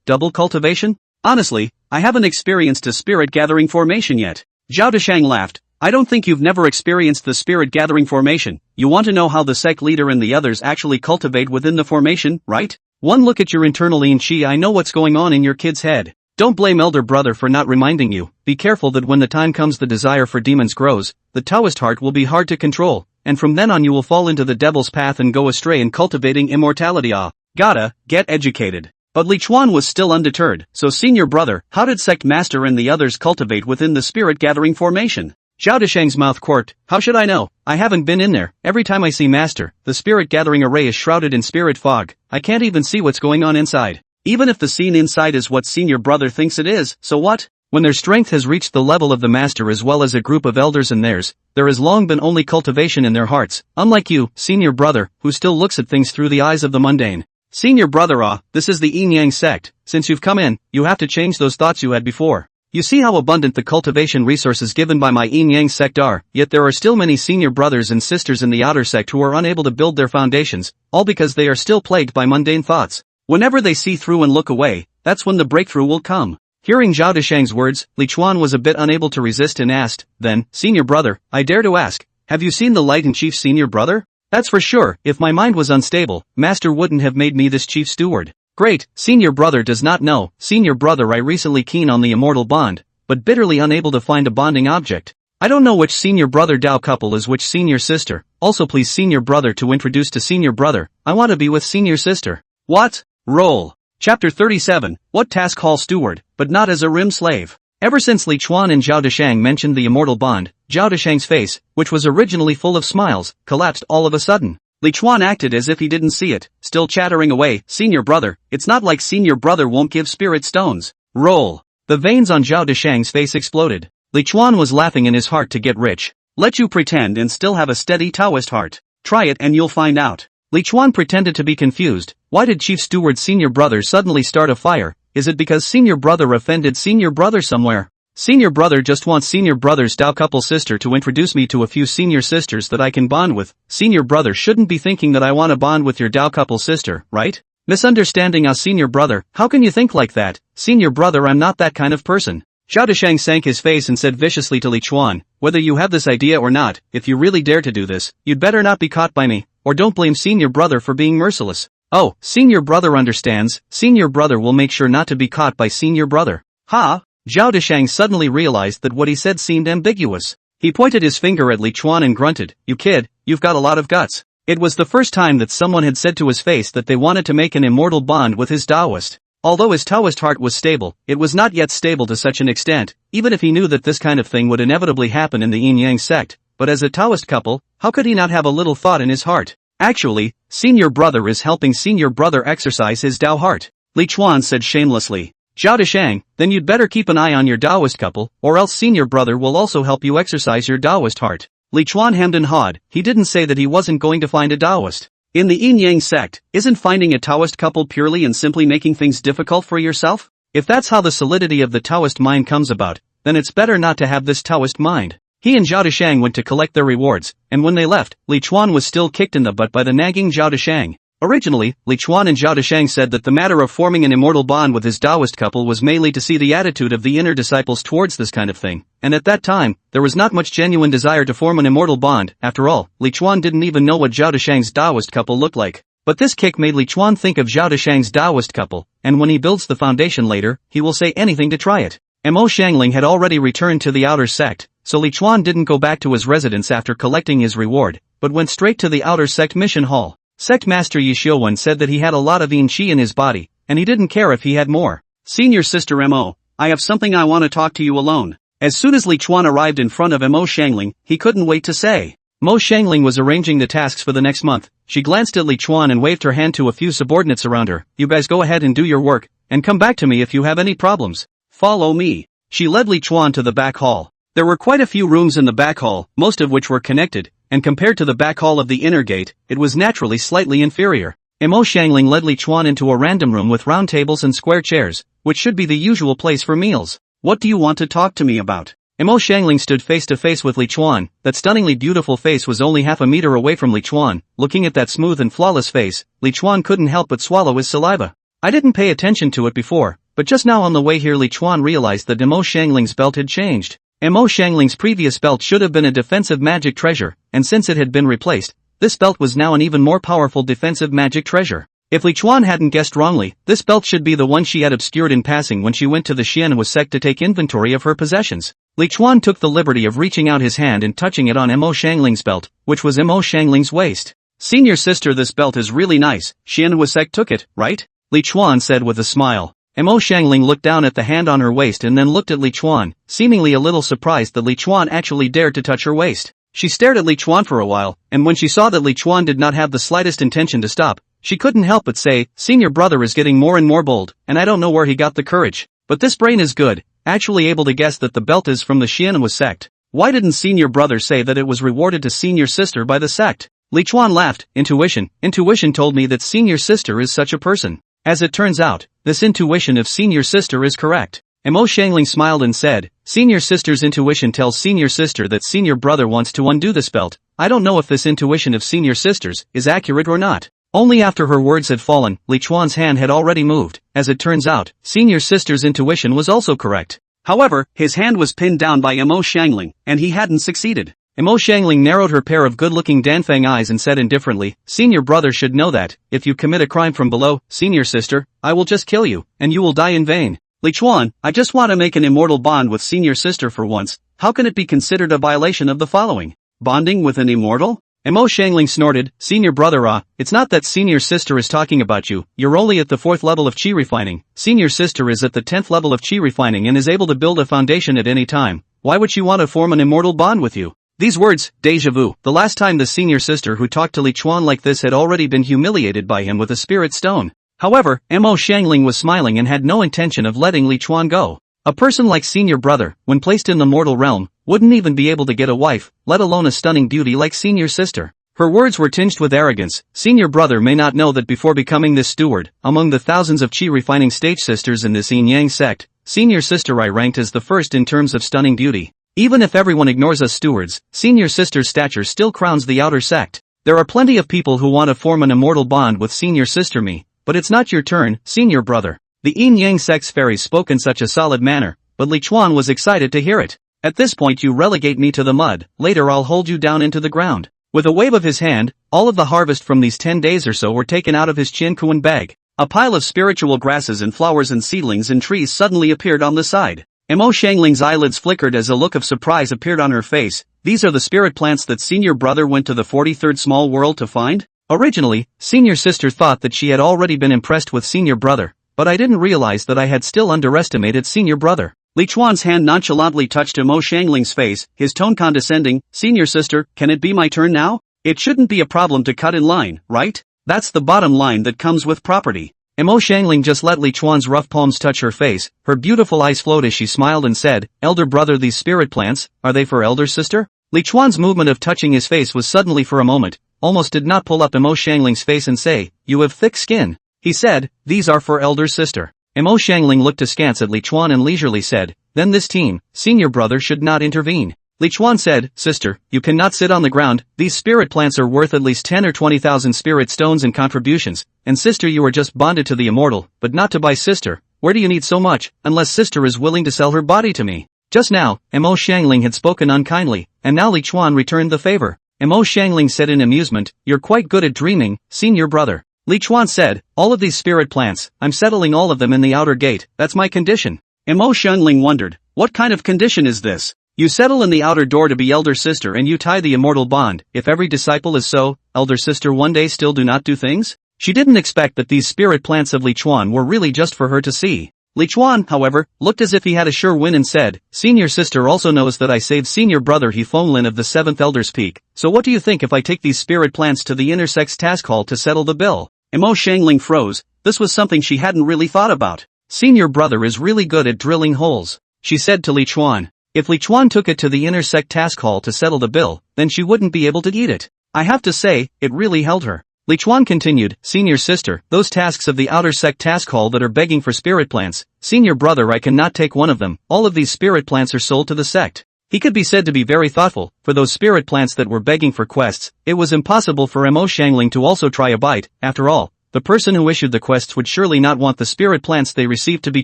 Double cultivation? Honestly, I haven't experienced a spirit gathering formation yet. Zhao Deshang laughed. I don't think you've never experienced the spirit gathering formation. You want to know how the sect leader and the others actually cultivate within the formation, right? One look at your internal Yin Qi. I know what's going on in your kid's head. Don't blame elder brother for not reminding you. Be careful that when the time comes the desire for demons grows, the Taoist heart will be hard to control, and from then on you will fall into the devil's path and go astray in cultivating immortality. Gotta get educated. But Li Chuan was still undeterred. So senior brother, how did sect master and the others cultivate within the spirit gathering formation? Zhao Deshang's mouth quirked. How should I know? I haven't been in there. Every time I see master, the spirit gathering array is shrouded in spirit fog. I can't even see what's going on inside. Even if the scene inside is what senior brother thinks it is, so what? When their strength has reached the level of the master as well as a group of elders and theirs, there has long been only cultivation in their hearts, unlike you, senior brother, who still looks at things through the eyes of the mundane. Senior brother, this is the Yin Yang sect. Since you've come in, you have to change those thoughts you had before. You see how abundant the cultivation resources given by my Yin Yang sect are, yet there are still many senior brothers and sisters in the outer sect who are unable to build their foundations, all because they are still plagued by mundane thoughts. Whenever they see through and look away, that's when the breakthrough will come. Hearing Zhao Deshang's words, Li Chuan was a bit unable to resist and asked, then, senior brother, I dare to ask, have you seen the light in chief senior brother? That's for sure. If my mind was unstable, master wouldn't have made me this chief steward. Great, senior brother does not know. Senior brother, I recently keen on the immortal bond, but bitterly unable to find a bonding object. I don't know which senior brother Dao couple is which senior sister. Also please senior brother to introduce to senior brother. I want to be with senior sister. What? Roll. Chapter 37, What Task Hall Steward, but not as a rim slave. Ever since Li Chuan and Zhao Deshang mentioned the immortal bond, Zhao Deshang's face, which was originally full of smiles, collapsed all of a sudden. Li Chuan acted as if he didn't see it, still chattering away, senior brother, it's not like senior brother won't give spirit stones. Roll. The veins on Zhao Deshang's face exploded. Li Chuan was laughing in his heart to get rich. Let you pretend and still have a steady Taoist heart. Try it and you'll find out. Li Chuan pretended to be confused. Why did Chief Steward's senior brother suddenly start a fire? Is it because senior brother offended senior brother somewhere? Senior brother just wants senior brother's Dao couple sister to introduce me to a few senior sisters that I can bond with. Senior brother shouldn't be thinking that I want to bond with your Dao couple sister, right? Misunderstanding us senior brother, how can you think like that? Senior brother, I'm not that kind of person. Zhao Deshang sank his face and said viciously to Li Chuan, whether you have this idea or not, if you really dare to do this, you'd better not be caught by me, or don't blame senior brother for being merciless. Oh, senior brother understands, senior brother will make sure not to be caught by senior brother. Ha! Zhao Deshang suddenly realized that what he said seemed ambiguous. He pointed his finger at Li Chuan and grunted, you kid, you've got a lot of guts. It was the first time that someone had said to his face that they wanted to make an immortal bond with his Taoist. Although his Taoist heart was stable, it was not yet stable to such an extent, even if he knew that this kind of thing would inevitably happen in the Yin-Yang sect, but as a Taoist couple, how could he not have a little thought in his heart? Actually, senior brother is helping senior brother exercise his Dao heart. Li Chuan said shamelessly. Zhao Deshang, then you'd better keep an eye on your Taoist couple, or else senior brother will also help you exercise your Taoist heart. Li Chuan hemmed and hawed. He didn't say that he wasn't going to find a Taoist. In the Yin-Yang sect, isn't finding a Taoist couple purely and simply making things difficult for yourself? If that's how the solidity of the Taoist mind comes about, then it's better not to have this Taoist mind. He and Zhao Deshang went to collect their rewards, and when they left, Li Chuan was still kicked in the butt by the nagging Zhao Deshang. Originally, Li Chuan and Zhao Deshang said that the matter of forming an immortal bond with his Taoist couple was mainly to see the attitude of the inner disciples towards this kind of thing, and at that time, there was not much genuine desire to form an immortal bond. After all, Li Chuan didn't even know what Zhao Deshang's Taoist couple looked like. But this kick made Li Chuan think of Zhao Deshang's Taoist couple, and when he builds the foundation later, he will say anything to try it. Mo Xiangling had already returned to the outer sect, so Li Chuan didn't go back to his residence after collecting his reward, but went straight to the outer sect mission hall. Sect Master Yi Xiuwen said that he had a lot of yin qi in his body, and he didn't care if he had more. Senior sister Mo, I have something I want to talk to you alone. As soon as Li Chuan arrived in front of Mo Xiangling, he couldn't wait to say. Mo Xiangling was arranging the tasks for the next month. She glanced at Li Chuan and waved her hand to a few subordinates around her. You guys go ahead and do your work, and come back to me if you have any problems. Follow me. She led Li Chuan to the back hall. There were quite a few rooms in the back hall, most of which were connected, and compared to the back hall of the inner gate, it was naturally slightly inferior. Mo Xiangling led Li Chuan into a random room with round tables and square chairs, which should be the usual place for meals. What do you want to talk to me about? Mo Xiangling stood face to face with Li Chuan. That stunningly beautiful face was only half a meter away from Li Chuan. Looking at that smooth and flawless face, Li Chuan couldn't help but swallow his saliva. I didn't pay attention to it before, but just now on the way here Li Chuan realized that Mo Xiangling's belt had changed. Mo Xiangling's previous belt should have been a defensive magic treasure, and since it had been replaced, this belt was now an even more powerful defensive magic treasure. If Li Chuan hadn't guessed wrongly, this belt should be the one she had obscured in passing when she went to the Manhwa sect to take inventory of her possessions. Li Chuan took the liberty of reaching out his hand and touching it on Mo Xiangling's belt, which was Mo Xiangling's waist. Senior sister, this belt is really nice. Manhwa sect took it, right? Li Chuan said with a smile. Mo Xiangling looked down at the hand on her waist and then looked at Li Chuan, seemingly a little surprised that Li Chuan actually dared to touch her waist. She stared at Li Chuan for a while, and when she saw that Li Chuan did not have the slightest intention to stop, she couldn't help but say, senior brother is getting more and more bold, and I don't know where he got the courage. But this brain is good, actually able to guess that the belt is from the Manhwa sect. Why didn't senior brother say that it was rewarded to senior sister by the sect? Li Chuan laughed. Intuition told me that senior sister is such a person. As it turns out, this intuition of senior sister is correct. Mo Xiangling smiled and said, senior sister's intuition tells senior sister that senior brother wants to undo this belt. I don't know if this intuition of senior sister's is accurate or not. Only after her words had fallen, Li Chuan's hand had already moved. As it turns out, senior sister's intuition was also correct. However, his hand was pinned down by Mo Xiangling, and he hadn't succeeded. Mo Xiangling narrowed her pair of good-looking Danfang eyes and said indifferently, senior brother should know that, if you commit a crime from below, senior sister, I will just kill you, and you will die in vain. Li Chuan, I just want to make an immortal bond with senior sister for once. How can it be considered a violation of the following? Bonding with an immortal? Mo Xiangling snorted, senior brother it's not that senior sister is talking about you, you're only at the 4th level of chi refining. Senior sister is at the 10th level of chi refining and is able to build a foundation at any time. Why would she want to form an immortal bond with you? These words, déjà vu. The last time the senior sister who talked to Li Chuan like this had already been humiliated by him with a spirit stone. However, Mo Xiangling was smiling and had no intention of letting Li Chuan go. A person like senior brother, when placed in the mortal realm, wouldn't even be able to get a wife, let alone a stunning beauty like senior sister. Her words were tinged with arrogance. Senior brother may not know that before becoming this steward, among the thousands of chi refining stage sisters in this yin-yang sect, senior sister I ranked as the first in terms of stunning beauty. Even if everyone ignores us stewards, senior sister's stature still crowns the outer sect. There are plenty of people who want to form an immortal bond with senior sister me, but it's not your turn, senior brother. The yin-yang sect's fairies spoke in such a solid manner, but Li Chuan was excited to hear it. At this point you relegate me to the mud, later I'll hold you down into the ground. With a wave of his hand, all of the harvest from these 10 days or so were taken out of his Qian Kuan bag. A pile of spiritual grasses and flowers and seedlings and trees suddenly appeared on the side. Mo Xiangling's eyelids flickered as a look of surprise appeared on her face. These are the spirit plants that senior brother went to the 43rd small world to find? Originally, senior sister thought that she had already been impressed with senior brother, but I didn't realize that I had still underestimated senior brother. Li Chuan's hand nonchalantly touched Mo Xiangling's face, his tone condescending. Senior sister, can it be my turn now? It shouldn't be a problem to cut in line, right? That's the bottom line that comes with property. Mo Xiangling just let Li Chuan's rough palms touch her face. Her beautiful eyes flowed as she smiled and said, elder brother, these spirit plants, are they for elder sister? Li Chuan's movement of touching his face was suddenly for a moment, almost did not pull up Mo Xiangling's face and say, you have thick skin. He said, these are for elder sister. Mo Xiangling looked askance at Li Chuan and leisurely said, then this team, senior brother should not intervene. Li Chuan said, sister, you cannot sit on the ground, these spirit plants are worth at least 10 or 20,000 spirit stones and contributions, and sister you are just bonded to the immortal, but not to buy sister, where do you need so much, unless sister is willing to sell her body to me? Just now, Mo Xiangling had spoken unkindly, and now Li Chuan returned the favor. Mo Xiangling said in amusement, you're quite good at dreaming, senior brother. Li Chuan said, all of these spirit plants, I'm settling all of them in the outer gate, that's my condition. Mo Xiangling wondered, what kind of condition is this? You settle in the outer door to be elder sister and you tie the immortal bond. If every disciple is so, elder sister one day still do not do things? She didn't expect that these spirit plants of Li Chuan were really just for her to see. Li Chuan, however, looked as if he had a sure win and said, senior sister also knows that I saved senior brother He Fonglin of the 7th Elder's Peak, so what do you think if I take these spirit plants to the inner sect's task hall to settle the bill? Mo Xiangling froze. This was something she hadn't really thought about. Senior brother is really good at drilling holes, she said to Li Chuan. If Li Chuan took it to the inner sect task hall to settle the bill, then she wouldn't be able to eat it. I have to say, it really held her. Li Chuan continued, senior sister, those tasks of the outer sect task hall that are begging for spirit plants, senior brother I cannot take one of them, all of these spirit plants are sold to the sect. He could be said to be very thoughtful. For those spirit plants that were begging for quests, it was impossible for Mo Xiangling to also try a bite. After all, the person who issued the quests would surely not want the spirit plants they received to be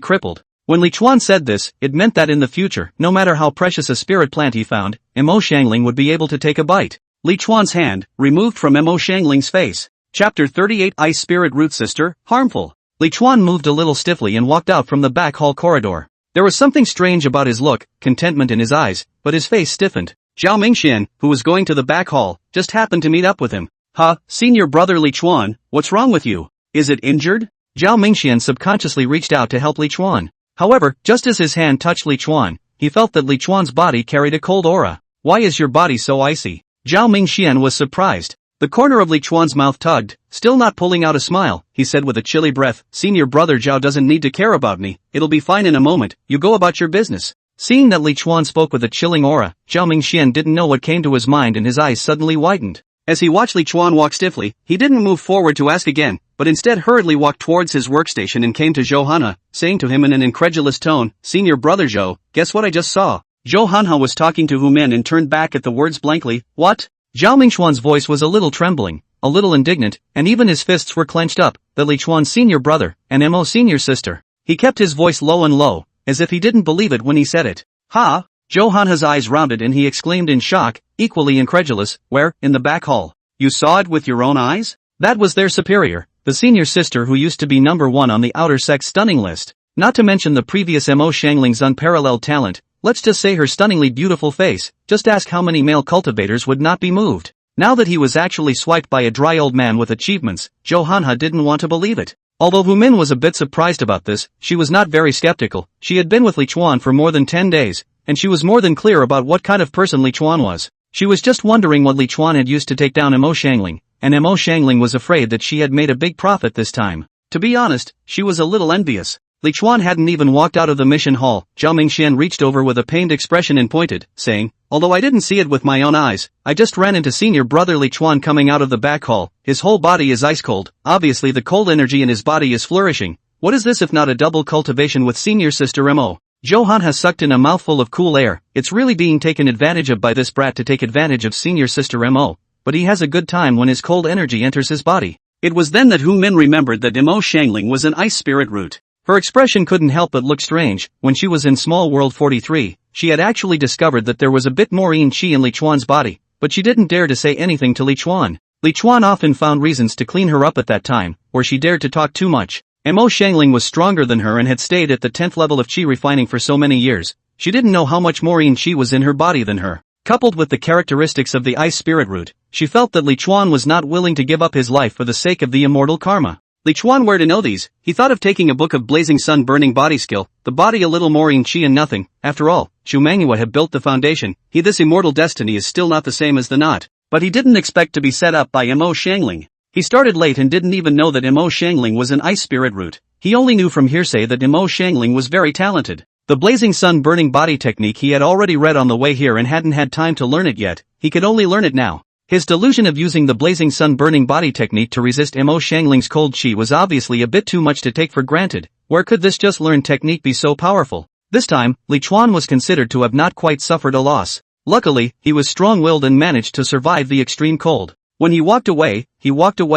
crippled. When Li Chuan said this, it meant that in the future, no matter how precious a spirit plant he found, Mo Xiangling would be able to take a bite. Li Chuan's hand, removed from Mo Xiangling's face. Chapter 38 Ice Spirit Root Sister, Harmful. Li Chuan moved a little stiffly and walked out from the back hall corridor. There was something strange about his look, contentment in his eyes, but his face stiffened. Zhao Mingxian, who was going to the back hall, just happened to meet up with him. Senior brother Li Chuan, what's wrong with you? Is it injured? Zhao Mingxian subconsciously reached out to help Li Chuan. However, just as his hand touched Li Chuan, he felt that Li Chuan's body carried a cold aura. Why is your body so icy? Zhao Mingxian was surprised. The corner of Li Chuan's mouth tugged, still not pulling out a smile. He said with a chilly breath, senior brother Zhao doesn't need to care about me, it'll be fine in a moment, you go about your business. Seeing that Li Chuan spoke with a chilling aura, Zhao Mingxian didn't know what came to his mind and his eyes suddenly widened. As he watched Li Chuan walk stiffly, he didn't move forward to ask again, but instead hurriedly walked towards his workstation and came to Zhou Hanha, saying to him in an incredulous tone, senior brother Zhou, guess what I just saw? Zhou Hanha was talking to Hu Min and turned back at the words blankly, what? Zhao Mingxuan's voice was a little trembling, a little indignant, and even his fists were clenched up. The Li Chuan's senior brother, and Mo senior sister. He kept his voice low and low, as if he didn't believe it when he said it. Ha! Zhou Hanha's eyes rounded and he exclaimed in shock, equally incredulous, where, in the back hall? You saw it with your own eyes? That was their superior, the senior sister who used to be number one on the outer sex stunning list. Not to mention the previous Mo Xiangling's unparalleled talent. Let's just say her stunningly beautiful face. Just ask how many male cultivators would not be moved. Now that he was actually swiped by a dry old man with achievements, Zhou Hanha didn't want to believe it. Although Hu Min was a bit surprised about this, she was not very skeptical. She had been with Li Chuan for more than 10 days, and she was more than clear about what kind of person Li Chuan was. She was just wondering what Li Chuan had used to take down Mo Xiangling, and Mo Xiangling was afraid that she had made a big profit this time. To be honest, she was a little envious. Li Chuan hadn't even walked out of the mission hall. Zhao Mingxian reached over with a pained expression and pointed, saying, "Although I didn't see it with my own eyes, I just ran into senior brother Li Chuan coming out of the back hall. His whole body is ice cold. Obviously the cold energy in his body is flourishing. What is this if not a double cultivation with senior sister Mo?" Zhou Han has sucked in a mouthful of cool air. It's really being taken advantage of by this brat to take advantage of senior sister Mo. But he has a good time when his cold energy enters his body. It was then that Hu Min remembered that Mo Xiangling was an ice spirit root. Her expression couldn't help but look strange. When she was in Small World 43, she had actually discovered that there was a bit more yin qi in Li Chuan's body, but she didn't dare to say anything to Li Chuan. Li Chuan often found reasons to clean her up at that time, or she dared to talk too much. Mo Xiangling was stronger than her and had stayed at the 10th level of qi refining for so many years. She didn't know how much more yin qi was in her body than her. Coupled with the characteristics of the ice spirit root, she felt that Li Chuan was not willing to give up his life for the sake of the immortal karma. Li Chuan, where to know these? He thought of taking a book of blazing sun burning body skill, the body a little more yin qi and nothing. After all, Chu Mengyou had built the foundation. This immortal destiny is still not the same as the not. But he didn't expect to be set up by Mo Xiangling. He started late and didn't even know that Mo Xiangling was an ice spirit root. He only knew from hearsay that Mo Xiangling was very talented. The blazing sun burning body technique he had already read on the way here and hadn't had time to learn it yet. He could only learn it now. His delusion of using the blazing sun burning body technique to resist Mo Xiangling's cold qi was obviously a bit too much to take for granted. Where could this just learned technique be so powerful? This time, Li Chuan was considered to have not quite suffered a loss. Luckily, he was strong-willed and managed to survive the extreme cold. When he walked away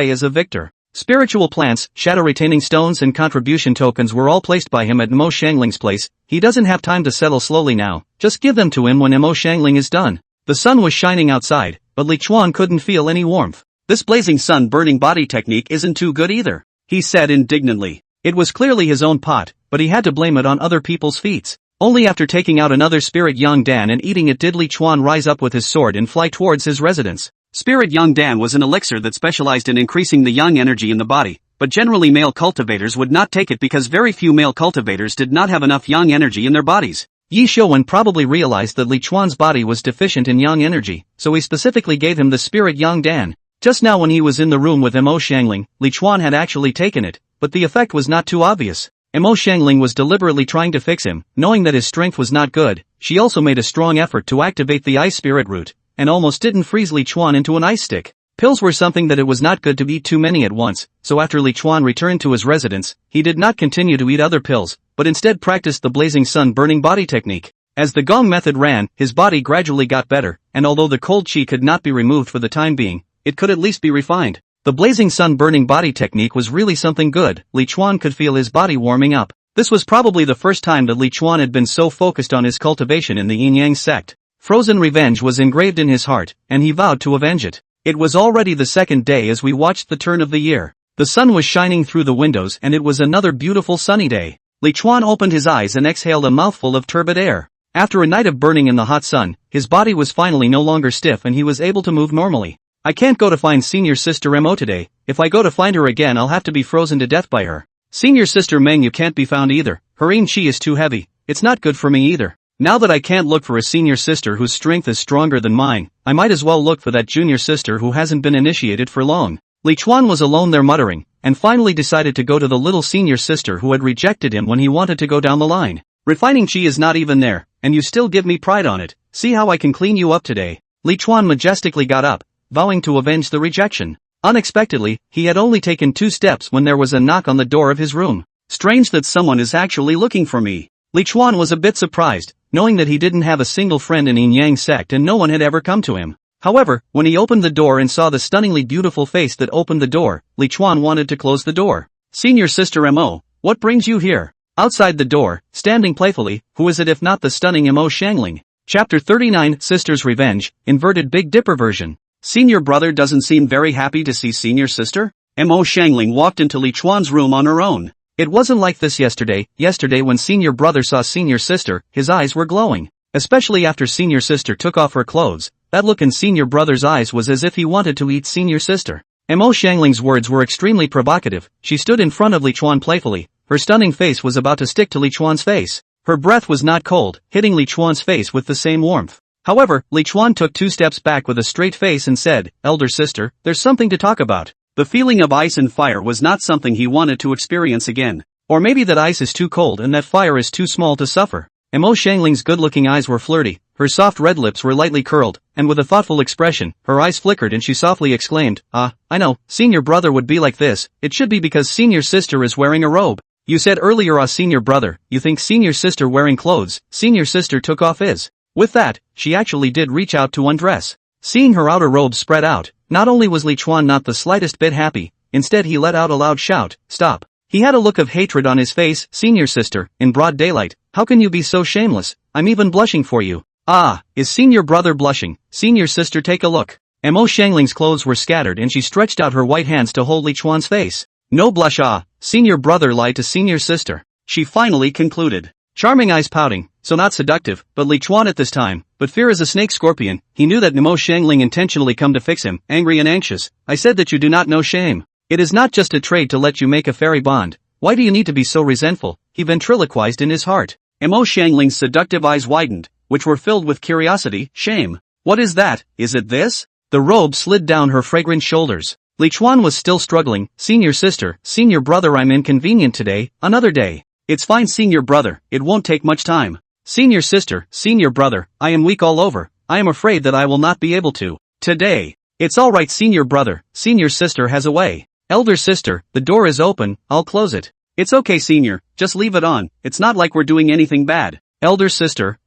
as a victor. Spiritual plants, shadow-retaining stones and contribution tokens were all placed by him at Mo Xiangling's place. He doesn't have time to settle slowly now, just give them to him when Mo Xiangling is done. The sun was shining outside, but Li Chuan couldn't feel any warmth. "This blazing sun burning body technique isn't too good either," he said indignantly. It was clearly his own pot, but he had to blame it on other people's feats. Only after taking out another spirit Yang Dan and eating it did Li Chuan rise up with his sword and fly towards his residence. Spirit Yang Dan was an elixir that specialized in increasing the yang energy in the body, but generally male cultivators would not take it because very few male cultivators did not have enough yang energy in their bodies. Yi Shouwen probably realized that Li Chuan's body was deficient in yang energy, so he specifically gave him the spirit Yang Dan. Just now when he was in the room with Mo Xiangling, Li Chuan had actually taken it, but the effect was not too obvious. Mo Xiangling was deliberately trying to fix him, knowing that his strength was not good. She also made a strong effort to activate the ice spirit root, and almost didn't freeze Li Chuan into an ice stick. Pills were something that it was not good to eat too many at once, so after Li Chuan returned to his residence, he did not continue to eat other pills, but instead practiced the blazing sun burning body technique. As the gong method ran, his body gradually got better, and although the cold qi could not be removed for the time being, it could at least be refined. The blazing sun burning body technique was really something good. Li Chuan could feel his body warming up. This was probably the first time that Li Chuan had been so focused on his cultivation in the yin-yang sect. Frozen revenge was engraved in his heart, and he vowed to avenge it. It was already the second day as we watched the turn of the year. The sun was shining through the windows and it was another beautiful sunny day. Li Chuan opened his eyes and exhaled a mouthful of turbid air. After a night of burning in the hot sun, his body was finally no longer stiff and he was able to move normally. I can't go to find senior sister Mo today. If I go to find her again I'll have to be frozen to death by her. Senior sister Mengyou can't be found either. Her yin qi is too heavy. It's not good for me either. Now that I can't look for a senior sister whose strength is stronger than mine, I might as well look for that junior sister who hasn't been initiated for long. Li Chuan was alone there muttering, and finally decided to go to the little senior sister who had rejected him when he wanted to go down the line. Refining qi is not even there, and you still give me pride on it. See how I can clean you up today. Li Chuan majestically got up, vowing to avenge the rejection. Unexpectedly, he had only taken 2 steps when there was a knock on the door of his room. Strange that someone is actually looking for me. Li Chuan was a bit surprised, knowing that he didn't have a single friend in yin-yang sect and no one had ever come to him. However, when he opened the door and saw the stunningly beautiful face that opened the door, Li Chuan wanted to close the door. Senior sister Mo, what brings you here? Outside the door, standing playfully, who is it if not the stunning Mo Xiangling? Chapter 39, Sister's Revenge, inverted Big Dipper version. Senior brother doesn't seem very happy to see senior sister? Mo Xiangling walked into Li Chuan's room on her own. It wasn't like this yesterday. Yesterday when senior brother saw senior sister, his eyes were glowing. Especially after senior sister took off her clothes, that look in senior brother's eyes was as if he wanted to eat senior sister. Mo Xiangling's words were extremely provocative. She stood in front of Li Chuan playfully. Her stunning face was about to stick to Li Chuan's face. Her breath was not cold, hitting Li Chuan's face with the same warmth. However, Li Chuan took 2 steps back with a straight face and said, "Elder sister, there's something to talk about." The feeling of ice and fire was not something he wanted to experience again. Or maybe that ice is too cold and that fire is too small to suffer. Mo Xiangling's good-looking eyes were flirty, her soft red lips were lightly curled, and with a thoughtful expression, her eyes flickered and she softly exclaimed, "Ah, I know, senior brother would be like this, it should be because senior sister is wearing a robe. You said earlier senior brother, you think senior sister wearing clothes, senior sister took off his." With that, she actually did reach out to undress. Seeing her outer robe spread out, not only was Li Chuan not the slightest bit happy, instead he let out a loud shout, "Stop." He had a look of hatred on his face. "Senior sister, in broad daylight, how can you be so shameless? I'm even blushing for you." "Ah, is senior brother blushing? Senior sister, take a look." Mo Xiangling's clothes were scattered and she stretched out her white hands to hold Li Chuan's face. "No blush, senior brother lied to senior sister," she finally concluded. Charming eyes pouting, so not seductive, but Li Chuan at this time, but fear as a snake scorpion, he knew that Mo Xiangling intentionally come to fix him, angry and anxious. "I said that you do not know shame. It is not just a trade to let you make a fairy bond. Why do you need to be so resentful?" he ventriloquized in his heart. Mo Xiangling's seductive eyes widened, which were filled with curiosity. "Shame? What is that? Is it this?" The robe slid down her fragrant shoulders. Li Chuan was still struggling. "Senior sister, senior brother, I'm inconvenient today, another day." "It's fine senior brother, it won't take much time." "Senior sister, senior brother, I am weak all over, I am afraid that I will not be able to. Today." "It's alright senior brother, senior sister has a way." "Elder sister, the door is open, I'll close it." "It's okay senior, just leave it on, it's not like we're doing anything bad." "Elder sister,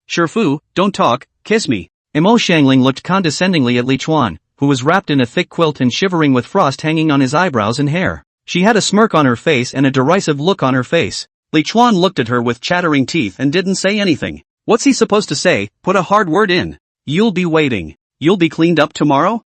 Sure fu, don't talk, kiss me." Mo Xiangling looked condescendingly at Li Chuan, who was wrapped in a thick quilt and shivering with frost hanging on his eyebrows and hair. She had a smirk on her face and a derisive look on her face. Li Chuan looked at her with chattering teeth and didn't say anything. What's he supposed to say? Put a hard word in. "You'll be waiting. You'll be cleaned up tomorrow?"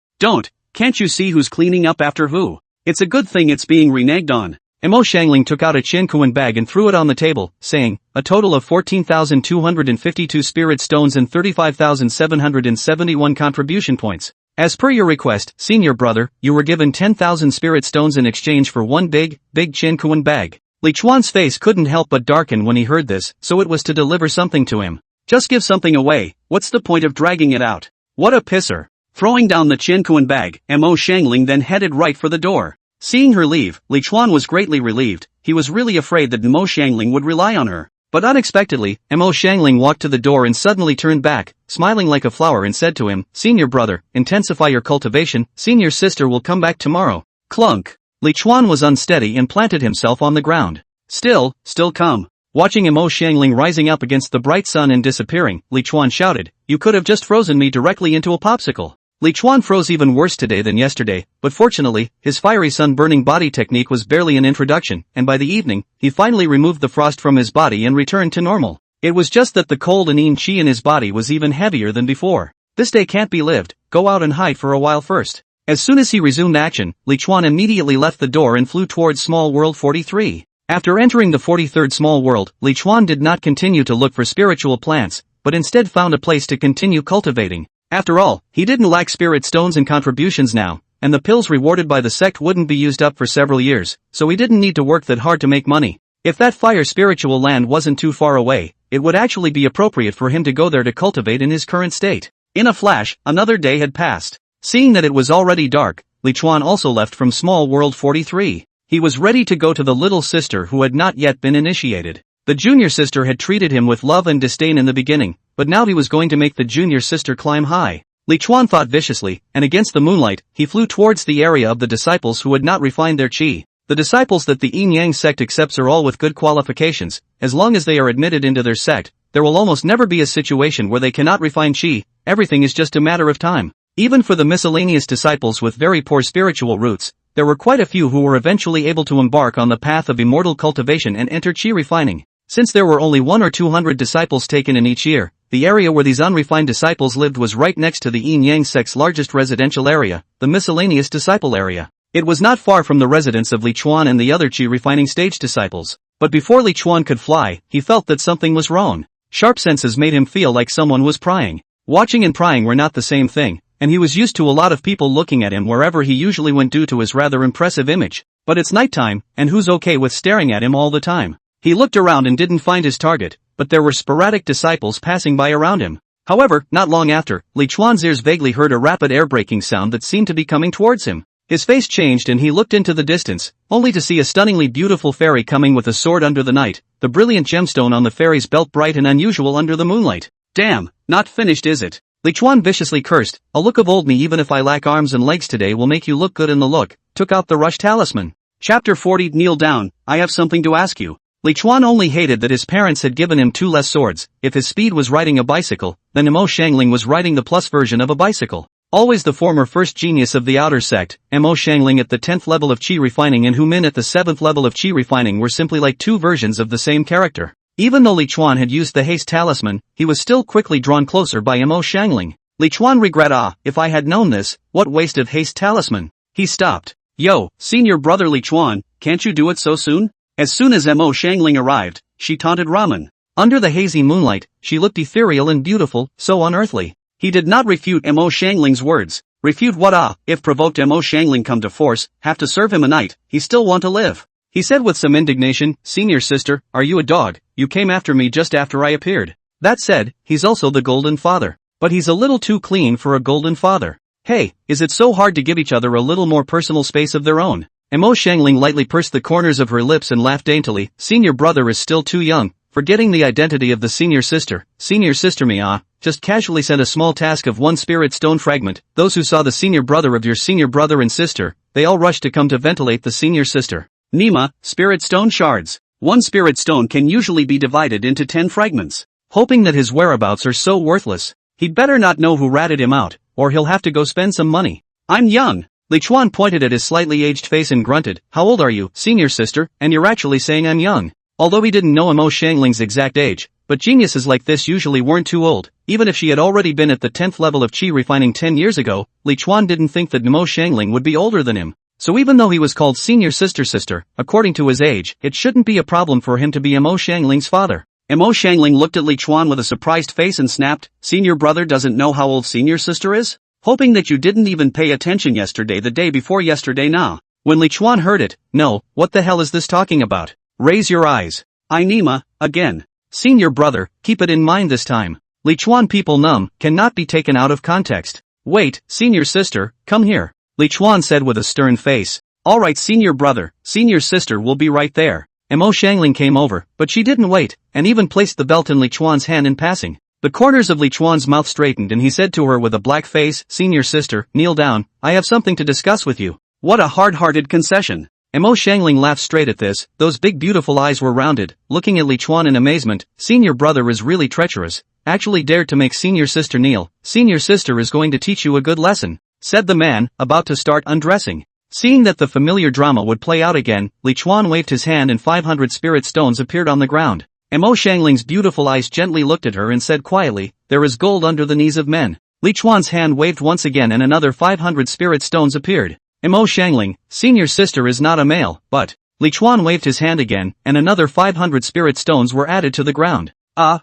Can't you see who's cleaning up after who? It's a good thing it's being reneged on." Mo Xiangling took out a Qiankuan bag and threw it on the table, saying, "A total of 14,252 spirit stones and 35,771 contribution points. As per your request, senior brother, you were given 10,000 spirit stones in exchange for one big Qiankuan bag." Li Chuan's face couldn't help but darken when he heard this, so it was to deliver something to him. Just give something away, what's the point of dragging it out? What a pisser. Throwing down the Qiankuan bag, Mo Xiangling then headed right for the door. Seeing her leave, Li Chuan was greatly relieved. He was really afraid that Mo Xiangling would rely on her. But unexpectedly, Mo Xiangling walked to the door and suddenly turned back, smiling like a flower, and said to him, "Senior brother, intensify your cultivation, senior sister will come back tomorrow." Clunk. Li Chuan was unsteady and planted himself on the ground. Still come." Watching Mo Xiangling rising up against the bright sun and disappearing, Li Chuan shouted, "You could have just frozen me directly into a popsicle." Li Chuan froze even worse today than yesterday, but fortunately, his fiery sun-burning body technique was barely an introduction, and by the evening, he finally removed the frost from his body and returned to normal. It was just that the cold and yin qi in his body was even heavier than before. This day can't be lived, go out and hide for a while first. As soon as he resumed action, Li Chuan immediately left the door and flew towards Small World 43. After entering the 43rd Small World, Li Chuan did not continue to look for spiritual plants, but instead found a place to continue cultivating. After all, he didn't lack spirit stones and contributions now, and the pills rewarded by the sect wouldn't be used up for several years, so he didn't need to work that hard to make money. If that fire spiritual land wasn't too far away, it would actually be appropriate for him to go there to cultivate in his current state. In a flash, another day had passed. Seeing that it was already dark, Li Chuan also left from Small World 43. He was ready to go to the little sister who had not yet been initiated. The junior sister had treated him with love and disdain in the beginning, but now he was going to make the junior sister climb high. Li Chuan thought viciously, and against the moonlight, he flew towards the area of the disciples who had not refined their qi. The disciples that the yin-yang sect accepts are all with good qualifications. As long as they are admitted into their sect, there will almost never be a situation where they cannot refine qi. Everything is just a matter of time. Even for the miscellaneous disciples with very poor spiritual roots, there were quite a few who were eventually able to embark on the path of immortal cultivation and enter qi refining. Since there were only 100 or 200 disciples taken in each year, the area where these unrefined disciples lived was right next to the yin-yang sect's largest residential area, the miscellaneous disciple area. It was not far from the residence of Li Chuan and the other qi refining stage disciples. But before Li Chuan could fly, he felt that something was wrong. Sharp senses made him feel like someone was prying. Watching and prying were not the same thing, and he was used to a lot of people looking at him wherever he usually went due to his rather impressive image. But it's nighttime, and who's okay with staring at him all the time? He looked around and didn't find his target, but there were sporadic disciples passing by around him. However, not long after, Li Chuan's ears vaguely heard a rapid air-braking sound that seemed to be coming towards him. His face changed and he looked into the distance, only to see a stunningly beautiful fairy coming with a sword under the night, the brilliant gemstone on the fairy's belt bright and unusual under the moonlight. Damn, not finished is it? Li Chuan viciously cursed, a look of old me even if I lack arms and legs today will make you look good in the look, took out the rush talisman. Chapter 40 Kneel down, I have something to ask you. Li Chuan only hated that his parents had given him 2 less swords. If his speed was riding a bicycle, then Mo Xiangling was riding the plus version of a bicycle. Always the former first genius of the outer sect, Mo Xiangling at the 10th level of Qi refining and Hu Min at the 7th level of Qi refining were simply like 2 versions of the same character. Even though Li Chuan had used the haste talisman, he was still quickly drawn closer by Mo Xiangling. Li Chuan regret if I had known this, what waste of haste talisman. He stopped. Yo, senior brother Li Chuan, can't you do it so soon? As soon as Mo Xiangling arrived, she taunted Ramen. Under the hazy moonlight, she looked ethereal and beautiful, so unearthly. He did not refute Mo Xiangling's words. Refute what? If provoked Mo Xiangling come to force, have to serve him a night, he still want to live. He said with some indignation, senior sister, are you a dog? You came after me just after I appeared. That said, he's also the golden father. But he's a little too clean for a golden father. Hey, is it so hard to give each other a little more personal space of their own? Mo Xiangling lightly pursed the corners of her lips and laughed daintily. Senior brother is still too young, forgetting the identity of the senior sister. Senior sister me just casually sent a small task of 1 spirit stone fragment. Those who saw the senior brother of your senior brother and sister, they all rushed to come to ventilate the senior sister. Nima, spirit stone shards. 1 spirit stone can usually be divided into 10 fragments. Hoping that his whereabouts are so worthless, he'd better not know who ratted him out, or he'll have to go spend some money. I'm young. Li Chuan pointed at his slightly aged face and grunted, how old are you, senior sister, and you're actually saying I'm young. Although he didn't know Mo Xiangling's exact age, but geniuses like this usually weren't too old. Even if she had already been at the 10th level of Qi refining 10 years ago, Li Chuan didn't think that Mo Xiangling would be older than him. So even though he was called senior sister, according to his age, it shouldn't be a problem for him to be Mo Xiangling's father. Mo Xiangling looked at Li Chuan with a surprised face and snapped, senior brother doesn't know how old senior sister is? Hoping that you didn't even pay attention yesterday the day before yesterday nah. When Li Chuan heard it, no, what the hell is this talking about? Raise your eyes. Nima, again. Senior brother, keep it in mind this time. Li Chuan people cannot be taken out of context. Wait, senior sister, come here. Li Chuan said with a stern face. Alright senior brother, senior sister will be right there. Mo Xiangling came over, but she didn't wait, and even placed the belt in Li Chuan's hand in passing. The corners of Li Chuan's mouth straightened and he said to her with a black face, senior sister, kneel down, I have something to discuss with you. What a hard-hearted concession. Mo Xiangling laughed straight at this, those big beautiful eyes were rounded, looking at Li Chuan in amazement, senior brother is really treacherous, actually dared to make senior sister kneel, senior sister is going to teach you a good lesson, said the man, about to start undressing. Seeing that the familiar drama would play out again, Li Chuan waved his hand and 500 spirit stones appeared on the ground. Mo Xiangling's beautiful eyes gently looked at her and said quietly, there is gold under the knees of men. Li Chuan's hand waved once again and another 500 spirit stones appeared. Mo Xiangling, senior sister is not a male, but... Li Chuan waved his hand again, and another 500 spirit stones were added to the ground. Mo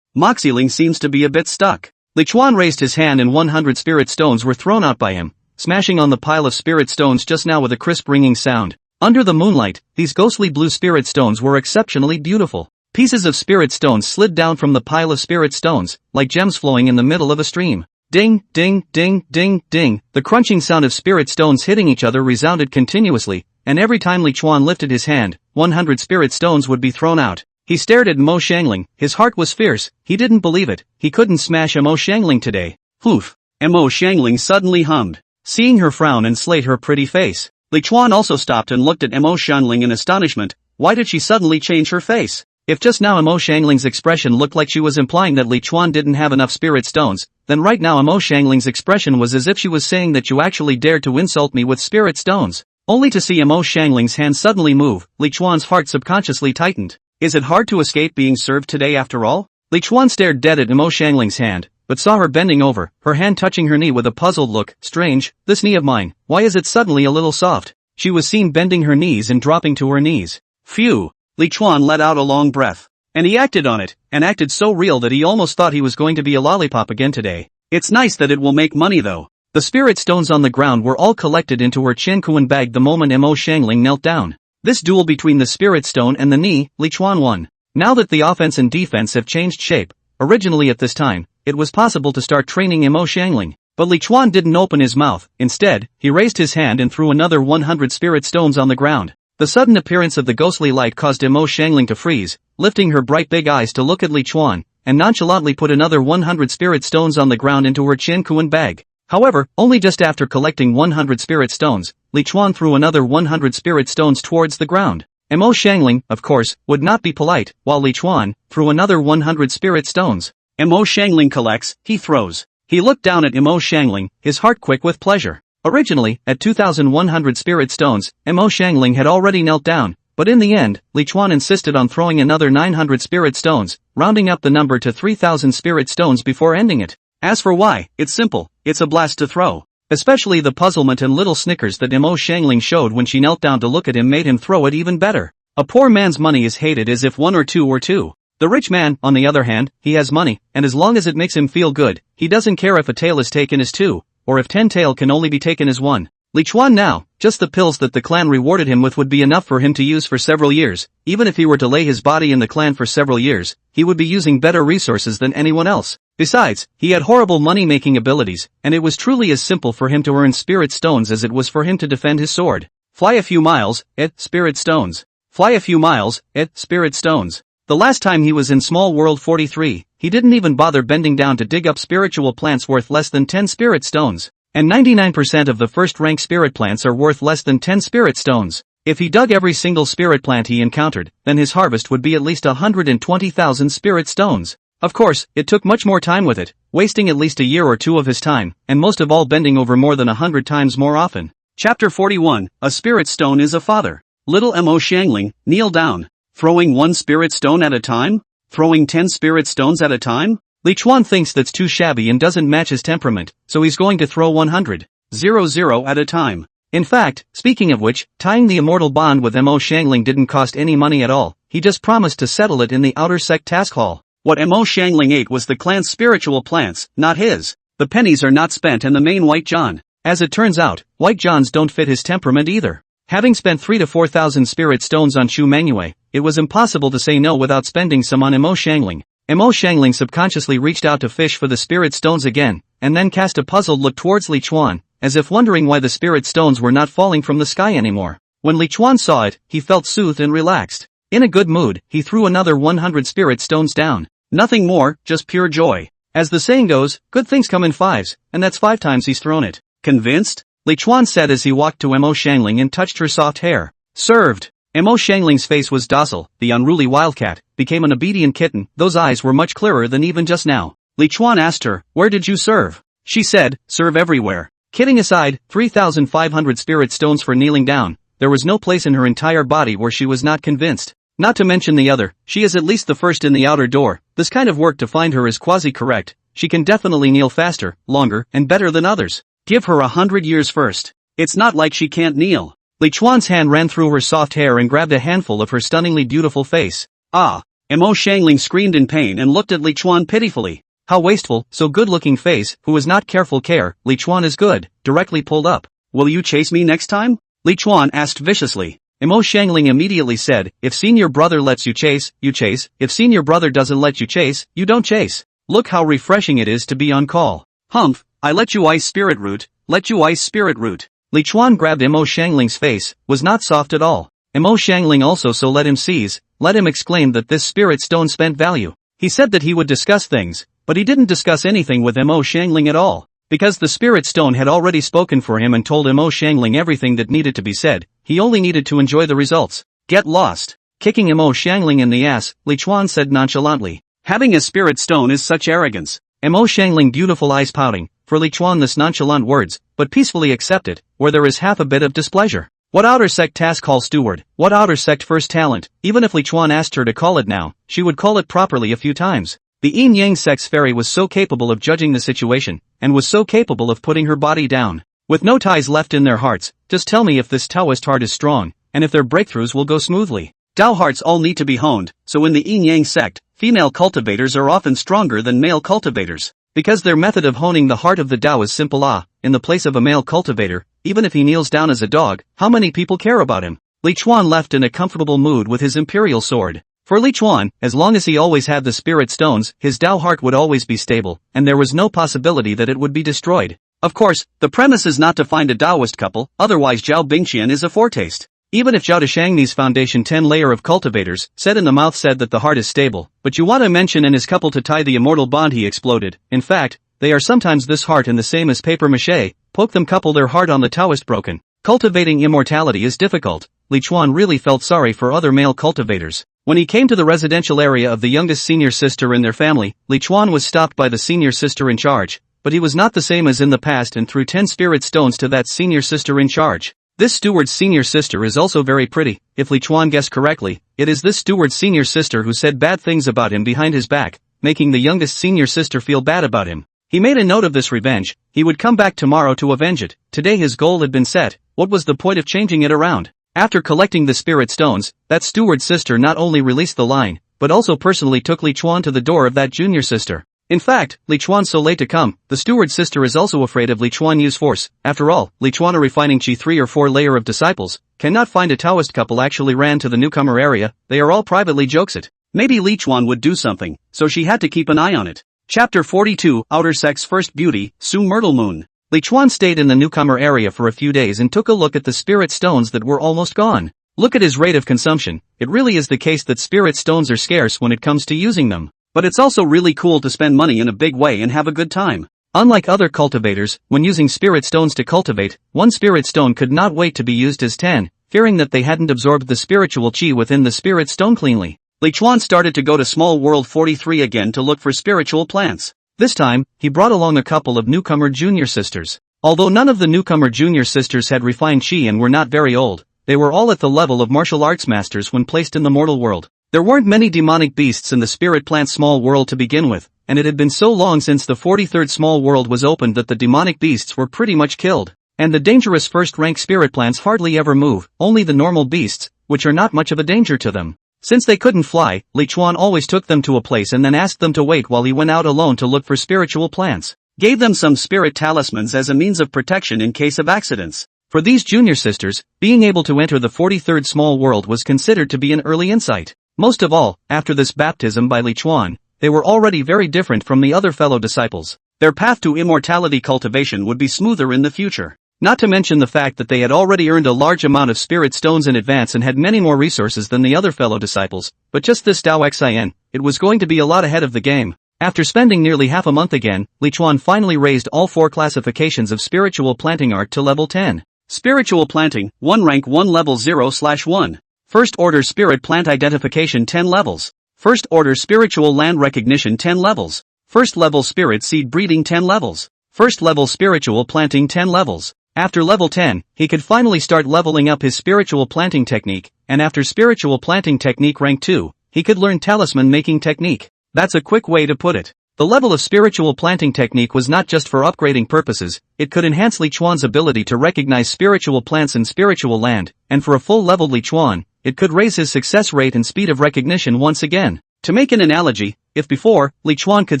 Xiangling seems to be a bit stuck. Li Chuan raised his hand and 100 spirit stones were thrown out by him, smashing on the pile of spirit stones just now with a crisp ringing sound. Under the moonlight, these ghostly blue spirit stones were exceptionally beautiful. Pieces of spirit stones slid down from the pile of spirit stones, like gems flowing in the middle of a stream. Ding, ding, ding, ding, ding. The crunching sound of spirit stones hitting each other resounded continuously, and every time Li Chuan lifted his hand, 100 spirit stones would be thrown out. He stared at Mo Xiangling, his heart was fierce, he didn't believe it, he couldn't smash Mo Xiangling today. Poof. Mo Xiangling suddenly hummed. Seeing her frown and slate her pretty face, Li Chuan also stopped and looked at Mo Xiangling in astonishment. Why did she suddenly change her face? If just now Mo Xiangling's expression looked like she was implying that Li Chuan didn't have enough spirit stones, then right now Mo Xiangling's expression was as if she was saying that you actually dared to insult me with spirit stones. Only to see Mo Xiangling's hand suddenly move, Li Chuan's heart subconsciously tightened. Is it hard to escape being served today after all? Li Chuan stared dead at Mo Xiangling's hand, but saw her bending over, her hand touching her knee with a puzzled look. Strange, this knee of mine, why is it suddenly a little soft? She was seen bending her knees and dropping to her knees. Phew. Li Chuan let out a long breath. And he acted on it, and acted so real that he almost thought he was going to be a lollipop again today. It's nice that it will make money though. The spirit stones on the ground were all collected into her Qiankuan bag the moment Mo Xiangling knelt down. This duel between the spirit stone and the knee, Li Chuan won. Now that the offense and defense have changed shape, originally at this time, it was possible to start training Mo Xiangling. But Li Chuan didn't open his mouth. Instead, he raised his hand and threw another 100 spirit stones on the ground. The sudden appearance of the ghostly light caused Mo Xiangling to freeze, lifting her bright big eyes to look at Li Chuan, and nonchalantly put another 100 spirit stones on the ground into her Qian Kuan bag. However, only just after collecting 100 spirit stones, Li Chuan threw another 100 spirit stones towards the ground. Mo Xiangling, of course, would not be polite, while Li Chuan threw another 100 spirit stones. Mo Xiangling collects, he throws. He looked down at Mo Xiangling, his heart quick with pleasure. Originally, at 2,100 spirit stones, Mo Xiangling had already knelt down, but in the end, Li Chuan insisted on throwing another 900 spirit stones, rounding up the number to 3,000 spirit stones before ending it. As for why, it's simple, it's a blast to throw. Especially the puzzlement and little snickers that Mo Xiangling showed when she knelt down to look at him made him throw it even better. A poor man's money is hated as if one or two were two. The rich man, on the other hand, he has money, and as long as it makes him feel good, he doesn't care if a tael is taken as 2, or if 10 tael can only be taken as 1. Li Chuan now, just the pills that the clan rewarded him with would be enough for him to use for several years. Even if he were to lay his body in the clan for several years, he would be using better resources than anyone else. Besides, he had horrible money-making abilities, and it was truly as simple for him to earn spirit stones as it was for him to defend his sword. Fly a few miles, spirit stones. Fly a few miles, spirit stones. The last time he was in Small World 43, he didn't even bother bending down to dig up spiritual plants worth less than 10 spirit stones. And 99% of the first-rank spirit plants are worth less than 10 spirit stones. If he dug every single spirit plant he encountered, then his harvest would be at least 120,000 spirit stones. Of course, it took much more time with it, wasting at least a year or two of his time, and most of all bending over more than 100 times more often. Chapter 41, A Spirit Stone is a Father. Little Mo Xiangling, kneel down. Throwing 1 spirit stone at a time? Throwing 10 spirit stones at a time? Li Chuan thinks that's too shabby and doesn't match his temperament, so he's going to throw 100 at a time. In fact, speaking of which, tying the immortal bond with Mo Xiangling didn't cost any money at all. He just promised to settle it in the outer sect task hall. What Mo Xiangling ate was the clan's spiritual plants, not his. The pennies are not spent in the main White John. As it turns out, White Johns don't fit his temperament either. Having spent 3,000 to 4,000 spirit stones on Chu Mengyou, it was impossible to say no without spending some on Mo Xiangling. Mo Xiangling subconsciously reached out to fish for the spirit stones again, and then cast a puzzled look towards Li Chuan, as if wondering why the spirit stones were not falling from the sky anymore. When Li Chuan saw it, he felt soothed and relaxed. In a good mood, he threw another 100 spirit stones down. Nothing more, just pure joy. As the saying goes, good things come in fives, and that's 5 times he's thrown it. Convinced? Li Chuan said as he walked to Mo Xiangling and touched her soft hair. Served. Mo Xiangling's face was docile, the unruly wildcat became an obedient kitten, those eyes were much clearer than even just now. Li Chuan asked her, where did you serve? She said, serve everywhere. Kidding aside, 3,500 spirit stones for kneeling down, there was no place in her entire body where she was not convinced. Not to mention the other, she is at least the first in the outer door, this kind of work to find her is quasi-correct, she can definitely kneel faster, longer, and better than others. Give her 100 years first. It's not like she can't kneel. Li Chuan's hand ran through her soft hair and grabbed a handful of her stunningly beautiful face. Ah! Mo Xiangling screamed in pain and looked at Li Chuan pitifully. How wasteful, so good-looking face, who is not careful care, Li Chuan is good, directly pulled up. Will you chase me next time? Li Chuan asked viciously. Mo Xiangling immediately said, if senior brother lets you chase, you chase, if senior brother doesn't let you chase, you don't chase. Look how refreshing it is to be on call. Humph, I let you ice spirit root, let you ice spirit root. Li Chuan grabbed Mo Xiangling's face, was not soft at all. Mo Xiangling also so let him exclaim that this spirit stone spent value. He said that he would discuss things, but he didn't discuss anything with Mo Xiangling at all. Because the spirit stone had already spoken for him and told Mo Xiangling everything that needed to be said, he only needed to enjoy the results. Get lost. Kicking Mo Xiangling in the ass, Li Chuan said nonchalantly. Having a spirit stone is such arrogance. Mo Xiangling beautiful eyes pouting, for Li Chuan this nonchalant words, but peacefully accept it, where there is half a bit of displeasure. What outer sect task hall steward, what outer sect first talent, even if Li Chuan asked her to call it now, she would call it properly a few times. The Yin Yang sect's fairy was so capable of judging the situation, and was so capable of putting her body down. With no ties left in their hearts, just tell me if this Taoist heart is strong, and if their breakthroughs will go smoothly. Tao hearts all need to be honed, so in the Yin Yang sect, female cultivators are often stronger than male cultivators. Because their method of honing the heart of the Tao is simple. In the place of a male cultivator, even if he kneels down as a dog, how many people care about him? Li Chuan left in a comfortable mood with his imperial sword. For Li Chuan, as long as he always had the spirit stones, his Tao heart would always be stable, and there was no possibility that it would be destroyed. Of course, the premise is not to find a Taoist couple, otherwise Zhao Bingqian is a foretaste. Even if Zhao Deshangni's foundation 10 layer of cultivators, said in the mouth said that the heart is stable, but you want to mention and his couple to tie the immortal bond he exploded. In fact, they are sometimes this heart and the same as paper mache, poke them couple their heart on the Taoist broken. Cultivating immortality is difficult. Li Chuan really felt sorry for other male cultivators. When he came to the residential area of the youngest senior sister in their family, Li Chuan was stopped by the senior sister in charge, but he was not the same as in the past and threw 10 spirit stones to that senior sister in charge. This steward's senior sister is also very pretty. If Li Chuan guessed correctly, it is this steward's senior sister who said bad things about him behind his back, making the youngest senior sister feel bad about him. He made a note of this revenge. He would come back tomorrow to avenge it. Today his goal had been set. What was the point of changing it around? After collecting the spirit stones, that steward's sister not only released the line, but also personally took Li Chuan to the door of that junior sister. In fact, Li Chuan so late to come, the steward's sister is also afraid of Li Chuan use force. After all, Li Chuan a refining chi 3 or 4 layer of disciples, cannot find a Taoist couple actually ran to the newcomer area, they are all privately jokes it. Maybe Li Chuan would do something, so she had to keep an eye on it. Chapter 42, Outer Sect's First Beauty, Su Myrtle Moon. Li Chuan stayed in the newcomer area for a few days and took a look at the spirit stones that were almost gone. Look at his rate of consumption. It really is the case that spirit stones are scarce when it comes to using them. But it's also really cool to spend money in a big way and have a good time. Unlike other cultivators, when using spirit stones to cultivate, one spirit stone could not wait to be used as 10, fearing that they hadn't absorbed the spiritual chi within the spirit stone cleanly. Li Chuan started to go to Small World 43 again to look for spiritual plants. This time, he brought along a couple of newcomer junior sisters. Although none of the newcomer junior sisters had refined chi and were not very old, they were all at the level of martial arts masters when placed in the mortal world. There weren't many demonic beasts in the spirit plant small world to begin with, and it had been so long since the 43rd small world was opened that the demonic beasts were pretty much killed. And the dangerous first-rank spirit plants hardly ever move, only the normal beasts, which are not much of a danger to them. Since they couldn't fly, Li Chuan always took them to a place and then asked them to wait while he went out alone to look for spiritual plants. Gave them some spirit talismans as a means of protection in case of accidents. For these junior sisters, being able to enter the 43rd small world was considered to be an early insight. Most of all, after this baptism by Li Chuan, they were already very different from the other fellow disciples. Their path to immortality cultivation would be smoother in the future. Not to mention the fact that they had already earned a large amount of spirit stones in advance and had many more resources than the other fellow disciples, but just this Dao Xin, it was going to be a lot ahead of the game. After spending nearly half a month again, Li Chuan finally raised all 4 classifications of spiritual planting art to level 10. Spiritual planting, 1 rank 1 level 0/1. First order spirit plant identification 10 levels. First order spiritual land recognition 10 levels. First level spirit seed breeding 10 levels. First level spiritual planting 10 levels. After level 10, he could finally start leveling up his spiritual planting technique, and after spiritual planting technique rank 2, he could learn talisman making technique. That's a quick way to put it. The level of spiritual planting technique was not just for upgrading purposes, it could enhance Li Chuan's ability to recognize spiritual plants in spiritual land, and for a full level Li Chuan, it could raise his success rate and speed of recognition once again. To make an analogy, if before, Li Chuan could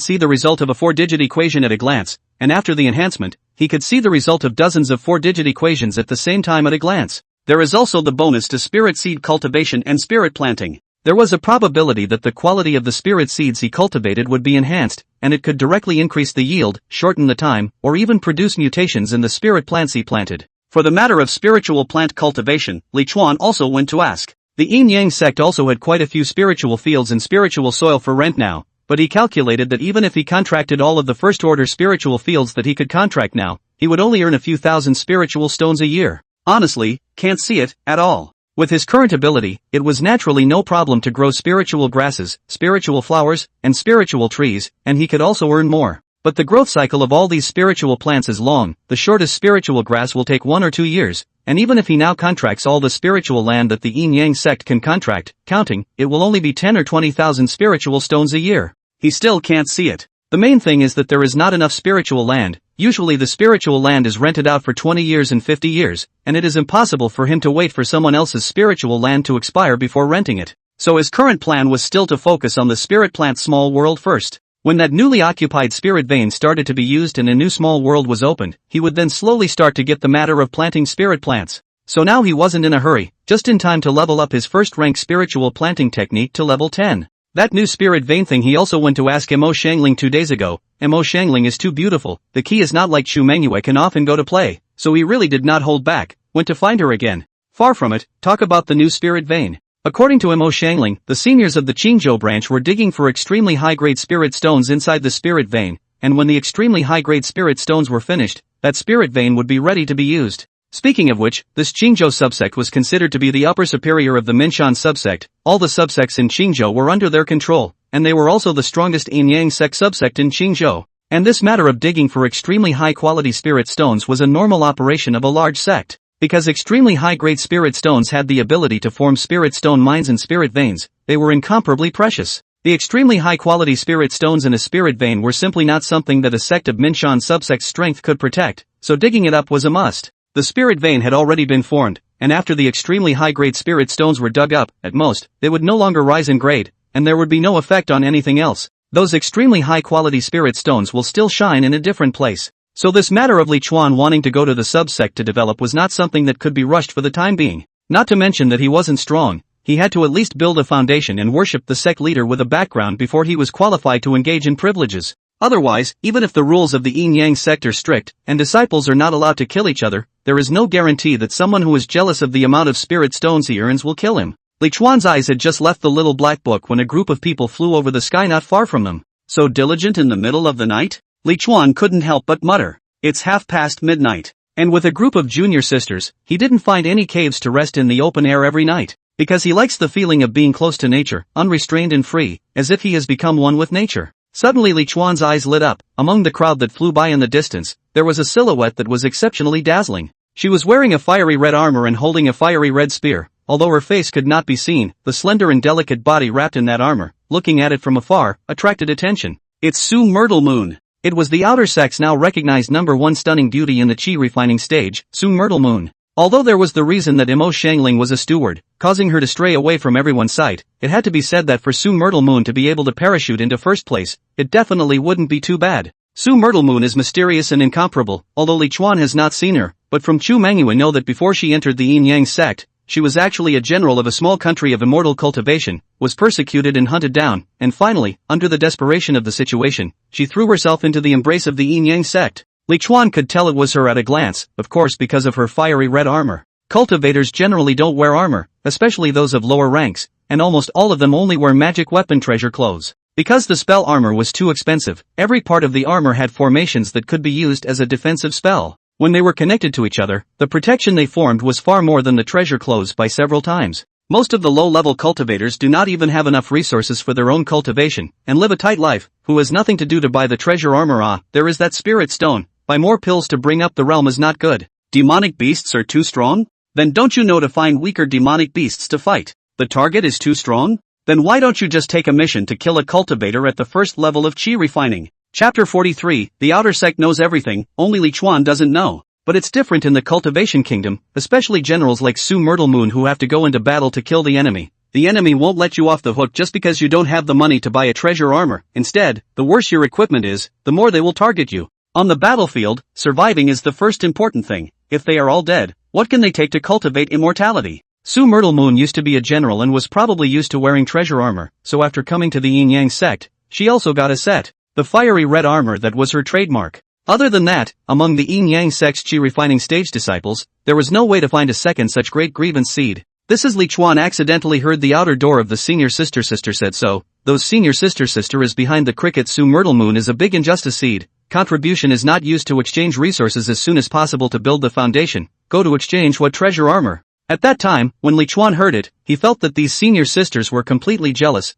see the result of a 4-digit equation at a glance, and after the enhancement, he could see the result of dozens of 4-digit equations at the same time at a glance. There is also the bonus to spirit seed cultivation and spirit planting. There was a probability that the quality of the spirit seeds he cultivated would be enhanced, and it could directly increase the yield, shorten the time, or even produce mutations in the spirit plants he planted. For the matter of spiritual plant cultivation, Li Chuan also went to ask. The Yin-Yang sect also had quite a few spiritual fields and spiritual soil for rent now, but he calculated that even if he contracted all of the first-order spiritual fields that he could contract now, he would only earn a few thousand spiritual stones a year. Honestly, can't see it, at all. With his current ability, it was naturally no problem to grow spiritual grasses, spiritual flowers, and spiritual trees, and he could also earn more. But the growth cycle of all these spiritual plants is long. The shortest spiritual grass will take 1 or 2 years, and even if he now contracts all the spiritual land that the Yin-Yang sect can contract, counting, it will only be 10 or 20,000 spiritual stones a year. He still can't see it. The main thing is that there is not enough spiritual land. Usually the spiritual land is rented out for 20 years and 50 years, and it is impossible for him to wait for someone else's spiritual land to expire before renting it. So his current plan was still to focus on the spirit plant small world first. When that newly occupied spirit vein started to be used and a new small world was opened, he would then slowly start to get the matter of planting spirit plants. So now he wasn't in a hurry, just in time to level up his first-rank spiritual planting technique to level 10. That new spirit vein thing he also went to ask Mo Xiangling 2 days ago, Mo Xiangling is too beautiful, the key is not like Chu Mengyou can often go to play, so he really did not hold back, went to find her again. Far from it, talk about the new spirit vein. According to Mo Xiangling, the seniors of the Qingzhou branch were digging for extremely high-grade spirit stones inside the spirit vein, and when the extremely high-grade spirit stones were finished, that spirit vein would be ready to be used. Speaking of which, this Qingzhou subsect was considered to be the upper superior of the Minshan subsect. All the subsects in Qingzhou were under their control, and they were also the strongest yin-yang sect subsect in Qingzhou. And this matter of digging for extremely high-quality spirit stones was a normal operation of a large sect. Because extremely high-grade spirit stones had the ability to form spirit stone mines and spirit veins, they were incomparably precious. The extremely high-quality spirit stones in a spirit vein were simply not something that a sect of Minshan subsect strength could protect, so digging it up was a must. The spirit vein had already been formed, and after the extremely high-grade spirit stones were dug up, at most, they would no longer rise in grade, and there would be no effect on anything else. Those extremely high-quality spirit stones will still shine in a different place. So this matter of Li Chuan wanting to go to the subsect to develop was not something that could be rushed for the time being. Not to mention that he wasn't strong, he had to at least build a foundation and worship the sect leader with a background before he was qualified to engage in privileges. Otherwise, even if the rules of the yin-yang sect are strict, and disciples are not allowed to kill each other, there is no guarantee that someone who is jealous of the amount of spirit stones he earns will kill him. Li Chuan's eyes had just left the little black book when a group of people flew over the sky not far from them. So diligent in the middle of the night? Li Chuan couldn't help but mutter. It's midnight. And with a group of junior sisters, he didn't find any caves to rest in the open air every night. Because he likes the feeling of being close to nature, unrestrained and free, as if he has become one with nature. Suddenly Li Chuan's eyes lit up. Among the crowd that flew by in the distance, there was a silhouette that was exceptionally dazzling. She was wearing a fiery red armor and holding a fiery red spear. Although her face could not be seen, the slender and delicate body wrapped in that armor, looking at it from afar, attracted attention. It's Chu Mengyou. It was the outer sect's now recognized #1 stunning beauty in the chi refining stage, Chu Mengyou. Although there was the reason that Mo Xiangling was a steward, causing her to stray away from everyone's sight, it had to be said that for Chu Mengyou to be able to parachute into first place, it definitely wouldn't be too bad. Chu Mengyou is mysterious and incomparable, although Li Chuan has not seen her, but from Chu Mengyou we know that before she entered the yin-yang sect, she was actually a general of a small country of immortal cultivation, was persecuted and hunted down, and finally, under the desperation of the situation, she threw herself into the embrace of the yin-yang sect. Li Chuan could tell it was her at a glance, of course because of her fiery red armor. Cultivators generally don't wear armor, especially those of lower ranks, and almost all of them only wear magic weapon treasure clothes. Because the spell armor was too expensive, every part of the armor had formations that could be used as a defensive spell. When they were connected to each other, the protection they formed was far more than the treasure clothes by several times. Most of the low-level cultivators do not even have enough resources for their own cultivation, and live a tight life, who has nothing to do to buy the treasure armor. There is that spirit stone. Buy more pills to bring up the realm is not good. Demonic beasts are too strong? Then don't you know to find weaker demonic beasts to fight? The target is too strong? Then why don't you just take a mission to kill a cultivator at the first level of chi refining? Chapter 43, The Outer Sect knows everything, only Li Chuan doesn't know. But it's different in the cultivation kingdom, especially generals like Chu Mengyou who have to go into battle to kill the enemy. The enemy won't let you off the hook just because you don't have the money to buy a treasure armor. Instead, the worse your equipment is, the more they will target you. On the battlefield, surviving is the first important thing. If they are all dead, what can they take to cultivate immortality? Chu Mengyou used to be a general and was probably used to wearing treasure armor, so after coming to the yin-yang sect, she also got a set. The fiery red armor that was her trademark. Other than that, among the yin-yang sect's chi refining stage disciples, there was no way to find a second such great grievance seed. This is Li Chuan accidentally heard the outer door of the senior sister said so. Those senior sister is behind the cricket. Chu Mengyou is a big injustice seed. Contribution is not used to exchange resources as soon as possible to build the foundation. Go to exchange what treasure armor? At that time, when Li Chuan heard it, he felt that these senior sisters were completely jealous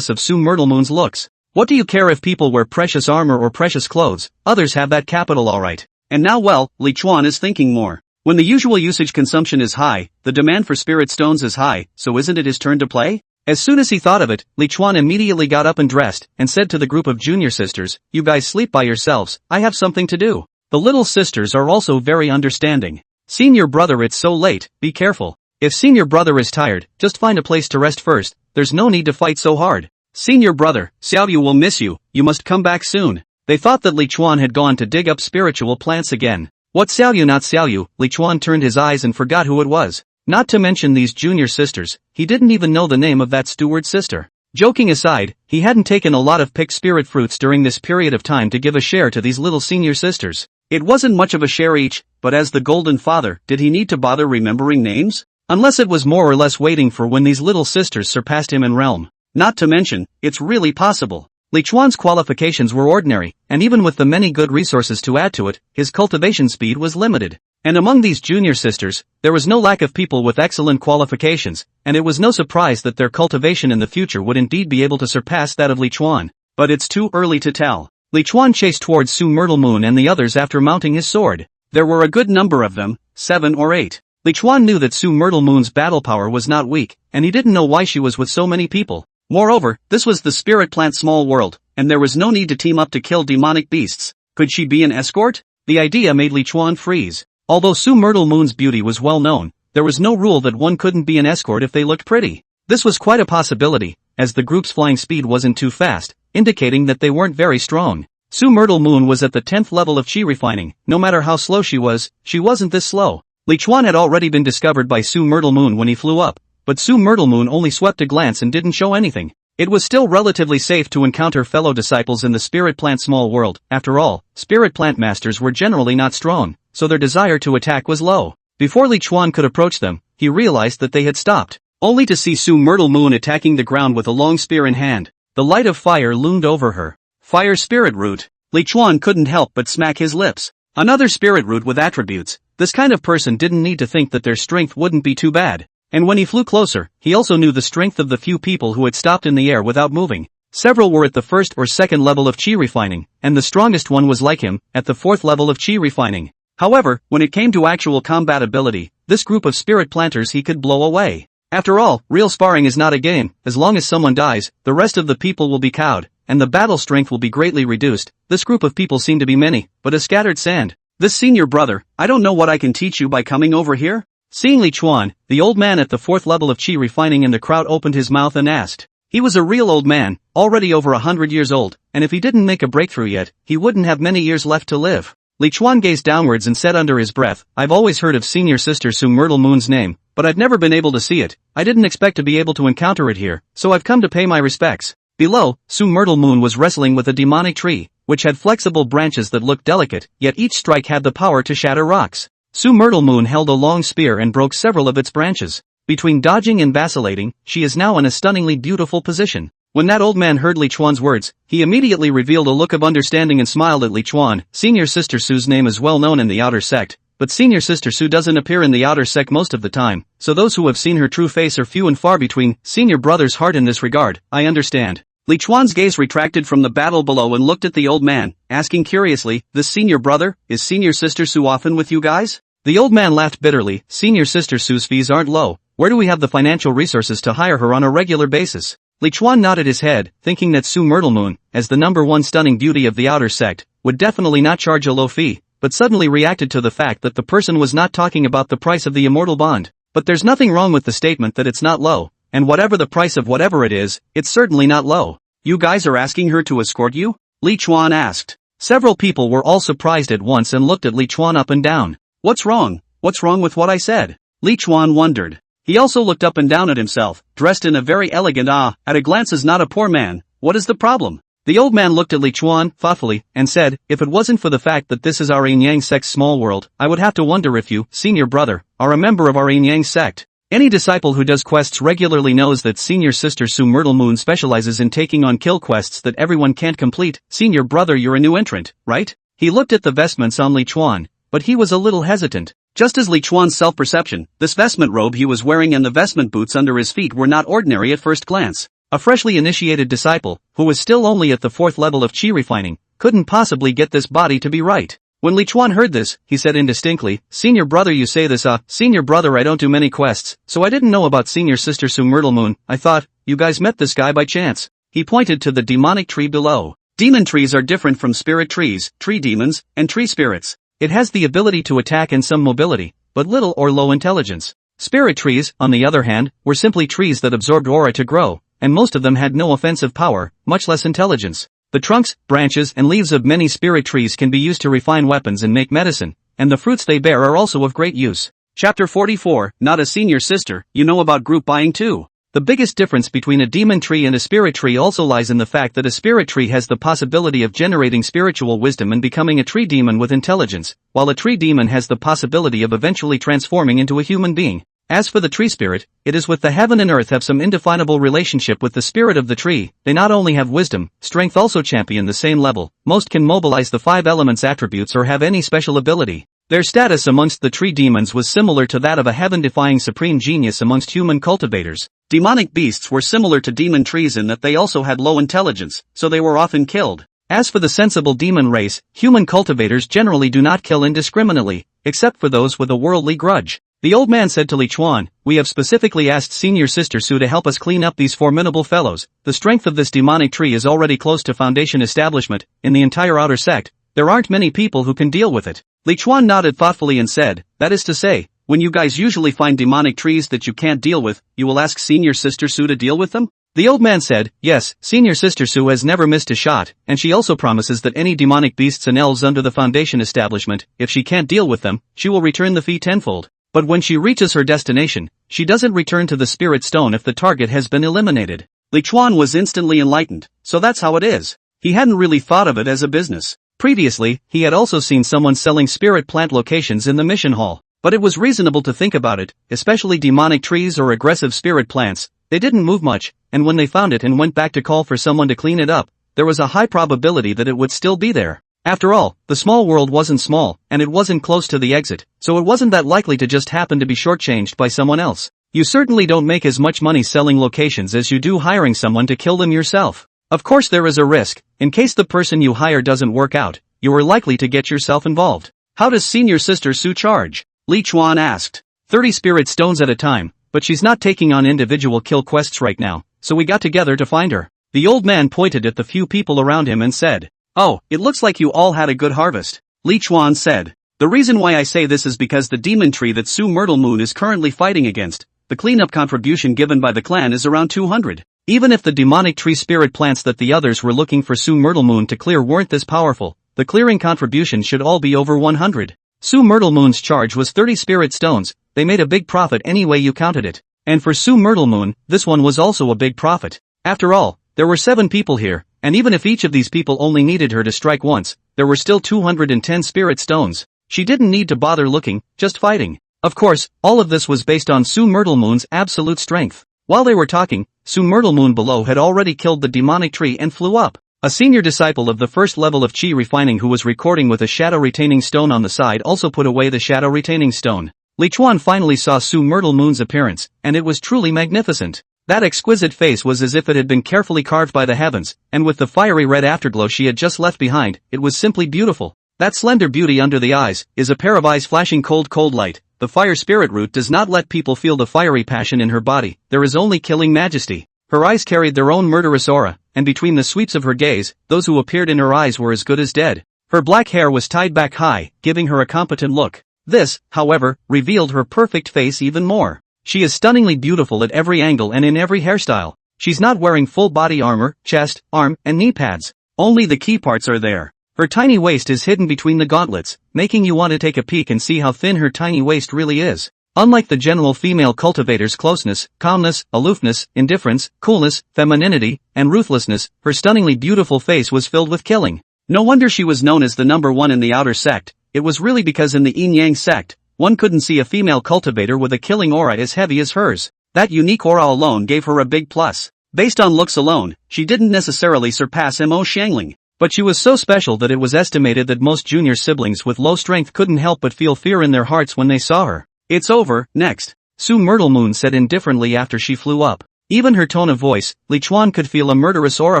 of Chu Mengyou's looks. What do you care if people wear precious armor or precious clothes? Others have that capital alright. And now Li Chuan is thinking more. When the usual usage consumption is high, the demand for spirit stones is high, so isn't it his turn to play? As soon as he thought of it, Li Chuan immediately got up and dressed, and said to the group of junior sisters, "You guys sleep by yourselves, I have something to do." The little sisters are also very understanding. "Senior brother, it's so late, be careful. If senior brother is tired, just find a place to rest first, there's no need to fight so hard. Senior brother, Xiaoyu will miss you, you must come back soon." They thought that Li Chuan had gone to dig up spiritual plants again. What Xiaoyu, not Xiaoyu? Li Chuan turned his eyes and forgot who it was. Not to mention these junior sisters, he didn't even know the name of that steward sister. Joking aside, he hadn't taken a lot of picked spirit fruits during this period of time to give a share to these little senior sisters. It wasn't much of a share each, but as the Golden Father, did he need to bother remembering names? Unless it was more or less waiting for when these little sisters surpassed him in realm. Not to mention, it's really possible. Li Chuan's qualifications were ordinary, and even with the many good resources to add to it, his cultivation speed was limited. And among these junior sisters, there was no lack of people with excellent qualifications, and it was no surprise that their cultivation in the future would indeed be able to surpass that of Li Chuan. But it's too early to tell. Li Chuan chased towards Su Myrtle Moon and the others after mounting his sword. There were a good number of them, 7 or 8. Li Chuan knew that Su Myrtle Moon's battle power was not weak, and he didn't know why she was with so many people. Moreover, this was the spirit plant small world, and there was no need to team up to kill demonic beasts. Could she be an escort? The idea made Li Chuan freeze. Although Su Myrtle Moon's beauty was well known, there was no rule that one couldn't be an escort if they looked pretty. This was quite a possibility, as the group's flying speed wasn't too fast, indicating that they weren't very strong. Su Myrtle Moon was at the 10th level of chi refining. No matter how slow she wasn't this slow. Li Chuan had already been discovered by Su Myrtle Moon when he flew up, but Su Myrtle Moon only swept a glance and didn't show anything. It was still relatively safe to encounter fellow disciples in the spirit plant small world. After all, spirit plant masters were generally not strong, so their desire to attack was low. Before Li Chuan could approach them, he realized that they had stopped, only to see Su Myrtle Moon attacking the ground with a long spear in hand. The light of fire loomed over her. Fire spirit root. Li Chuan couldn't help but smack his lips. Another spirit root with attributes. This kind of person didn't need to think that their strength wouldn't be too bad. And when he flew closer, he also knew the strength of the few people who had stopped in the air without moving. Several were at the 1st or 2nd level of chi refining, and the strongest one was like him, at the 4th level of chi refining. However, when it came to actual combat ability, this group of spirit planters he could blow away. After all, real sparring is not a game. As long as someone dies, the rest of the people will be cowed, and the battle strength will be greatly reduced. This group of people seemed to be many, but as scattered sand. This senior brother, I don't know what I can teach you by coming over here? Seeing Li Chuan, the old man at the 4th level of chi refining in the crowd opened his mouth and asked. He was a real old man, already over 100 years old, and if he didn't make a breakthrough yet, he wouldn't have many years left to live. Li Chuan gazed downwards and said under his breath, I've always heard of senior sister Su Myrtle Moon's name, but I've never been able to see it. I didn't expect to be able to encounter it here, so I've come to pay my respects. Below, Su Myrtle Moon was wrestling with a demonic tree, which had flexible branches that looked delicate, yet each strike had the power to shatter rocks. Su Myrtle Moon held a long spear and broke several of its branches. Between dodging and vacillating, she is now in a stunningly beautiful position. When that old man heard Li Chuan's words, he immediately revealed a look of understanding and smiled at Li Chuan. Senior Sister Su's name is well known in the outer sect, but Senior Sister Su doesn't appear in the outer sect most of the time, so those who have seen her true face are few and far between. Senior brother's heart in this regard, I understand. Li Chuan's gaze retracted from the battle below and looked at the old man, asking curiously, this senior brother, is Senior Sister Su often with you guys? The old man laughed bitterly. Senior Sister Su's fees aren't low. Where do we have the financial resources to hire her on a regular basis? Li Chuan nodded his head, thinking that Su Myrtle Moon, as the #1 stunning beauty of the outer sect, would definitely not charge a low fee, but suddenly reacted to the fact that the person was not talking about the price of the immortal bond. But there's nothing wrong with the statement that it's not low, and whatever the price of whatever it is, it's certainly not low. You guys are asking her to escort you? Li Chuan asked. Several people were all surprised at once and looked at Li Chuan up and down. What's wrong? What's wrong with what I said? Li Chuan wondered. He also looked up and down at himself, dressed in a very elegant at a glance is not a poor man. What is the problem? The old man looked at Li Chuan, thoughtfully, and said, if it wasn't for the fact that this is our yin-yang sect's small world, I would have to wonder if you, senior brother, are a member of our yin-yang sect. Any disciple who does quests regularly knows that Senior Sister Su Myrtle Moon specializes in taking on kill quests that everyone can't complete. Senior brother, you're a new entrant, right? He looked at the vestments on Li Chuan, but he was a little hesitant. Just as Li Chuan's self-perception, this vestment robe he was wearing and the vestment boots under his feet were not ordinary at first glance. A freshly initiated disciple, who was still only at the 4th level of chi refining, couldn't possibly get this body to be right. When Li Chuan heard this, he said indistinctly, Senior brother, you say this Senior brother, I don't do many quests, so I didn't know about Senior Sister Su Myrtle Moon. I thought, you guys met this guy by chance. He pointed to the demonic tree below. Demon trees are different from spirit trees, tree demons, and tree spirits. It has the ability to attack and some mobility, but little or low intelligence. Spirit trees, on the other hand, were simply trees that absorbed aura to grow, and most of them had no offensive power, much less intelligence. The trunks, branches, and leaves of many spirit trees can be used to refine weapons and make medicine, and the fruits they bear are also of great use. Chapter 44, Not a Senior Sister, you know about group buying too. The biggest difference between a demon tree and a spirit tree also lies in the fact that a spirit tree has the possibility of generating spiritual wisdom and becoming a tree demon with intelligence, while a tree demon has the possibility of eventually transforming into a human being. As for the tree spirit, it is with the heaven and earth have some indefinable relationship with the spirit of the tree. They not only have wisdom, strength also champion the same level, most can mobilize the 5 elements attributes or have any special ability. Their status amongst the tree demons was similar to that of a heaven-defying supreme genius amongst human cultivators. Demonic beasts were similar to demon trees in that they also had low intelligence, so they were often killed. As for the sensible demon race, human cultivators generally do not kill indiscriminately, except for those with a worldly grudge. The old man said to Li Chuan, "We have specifically asked Senior Sister Su to help us clean up these formidable fellows. The strength of this demonic tree is already close to foundation establishment. In the entire outer sect, there aren't many people who can deal with it." Li Chuan nodded thoughtfully and said, "That is to say, when you guys usually find demonic trees that you can't deal with, you will ask Senior Sister Su to deal with them?" The old man said, "Yes, Senior Sister Su has never missed a shot, and she also promises that any demonic beasts and elves under the foundation establishment, if she can't deal with them, she will return the fee tenfold. But when she reaches her destination, she doesn't return to the spirit stone if the target has been eliminated." Li Chuan was instantly enlightened. So that's how it is. He hadn't really thought of it as a business. Previously, he had also seen someone selling spirit plant locations in the mission hall. But it was reasonable to think about it, especially demonic trees or aggressive spirit plants. They didn't move much, and when they found it and went back to call for someone to clean it up, there was a high probability that it would still be there. After all, the small world wasn't small, and it wasn't close to the exit, so it wasn't that likely to just happen to be shortchanged by someone else. You certainly don't make as much money selling locations as you do hiring someone to kill them yourself. Of course there is a risk. In case the person you hire doesn't work out, you are likely to get yourself involved. "How does Senior Sister Su charge?" Li Chuan asked. 30 spirit stones at a time, but she's not taking on individual kill quests right now, so we got together to find her. The old man pointed at the few people around him and said, "Oh, it looks like you all had a good harvest." Li Chuan said, "The reason why I say this is because the demon tree that Su Myrtle Moon is currently fighting against, the cleanup contribution given by the clan is around 200. Even if the demonic tree spirit plants that the others were looking for Su Myrtle Moon to clear weren't this powerful, the clearing contribution should all be over 100. Su Myrtle Moon's charge was 30 spirit stones. They made a big profit any way you counted it. And for Su Myrtle Moon, this one was also a big profit. After all, there were 7 people here, and even if each of these people only needed her to strike once, there were still 210 spirit stones. She didn't need to bother looking, just fighting. Of course, all of this was based on Su Myrtle Moon's absolute strength. While they were talking, Su Myrtle Moon below had already killed the demonic tree and flew up. A senior disciple of the first level of Qi refining who was recording with a shadow retaining stone on the side also put away the shadow retaining stone. Li Chuan finally saw Su Myrtle Moon's appearance, and it was truly magnificent. That exquisite face was as if it had been carefully carved by the heavens, and with the fiery red afterglow she had just left behind, it was simply beautiful. That slender beauty under the eyes is a pair of eyes flashing cold light. The fire spirit root does not let people feel the fiery passion in her body, there is only killing majesty. Her eyes carried their own murderous aura, and between the sweeps of her gaze, those who appeared in her eyes were as good as dead. Her black hair was tied back high, giving her a competent look. This, however, revealed her perfect face even more. She is stunningly beautiful at every angle and in every hairstyle. She's not wearing full body armor, chest, arm, and knee pads. Only the key parts are there. Her tiny waist is hidden between the gauntlets, making you want to take a peek and see how thin her tiny waist really is. Unlike the general female cultivator's closeness, calmness, aloofness, indifference, coolness, femininity, and ruthlessness, her stunningly beautiful face was filled with killing. No wonder she was known as the #1 in the outer sect. It was really because in the yin-yang sect, one couldn't see a female cultivator with a killing aura as heavy as hers. That unique aura alone gave her a big plus. Based on looks alone, she didn't necessarily surpass Mo Xiangling. But she was so special that it was estimated that most junior siblings with low strength couldn't help but feel fear in their hearts when they saw her. "It's over, next," Su Myrtle Moon said indifferently after she flew up. Even her tone of voice, Li Chuan could feel a murderous aura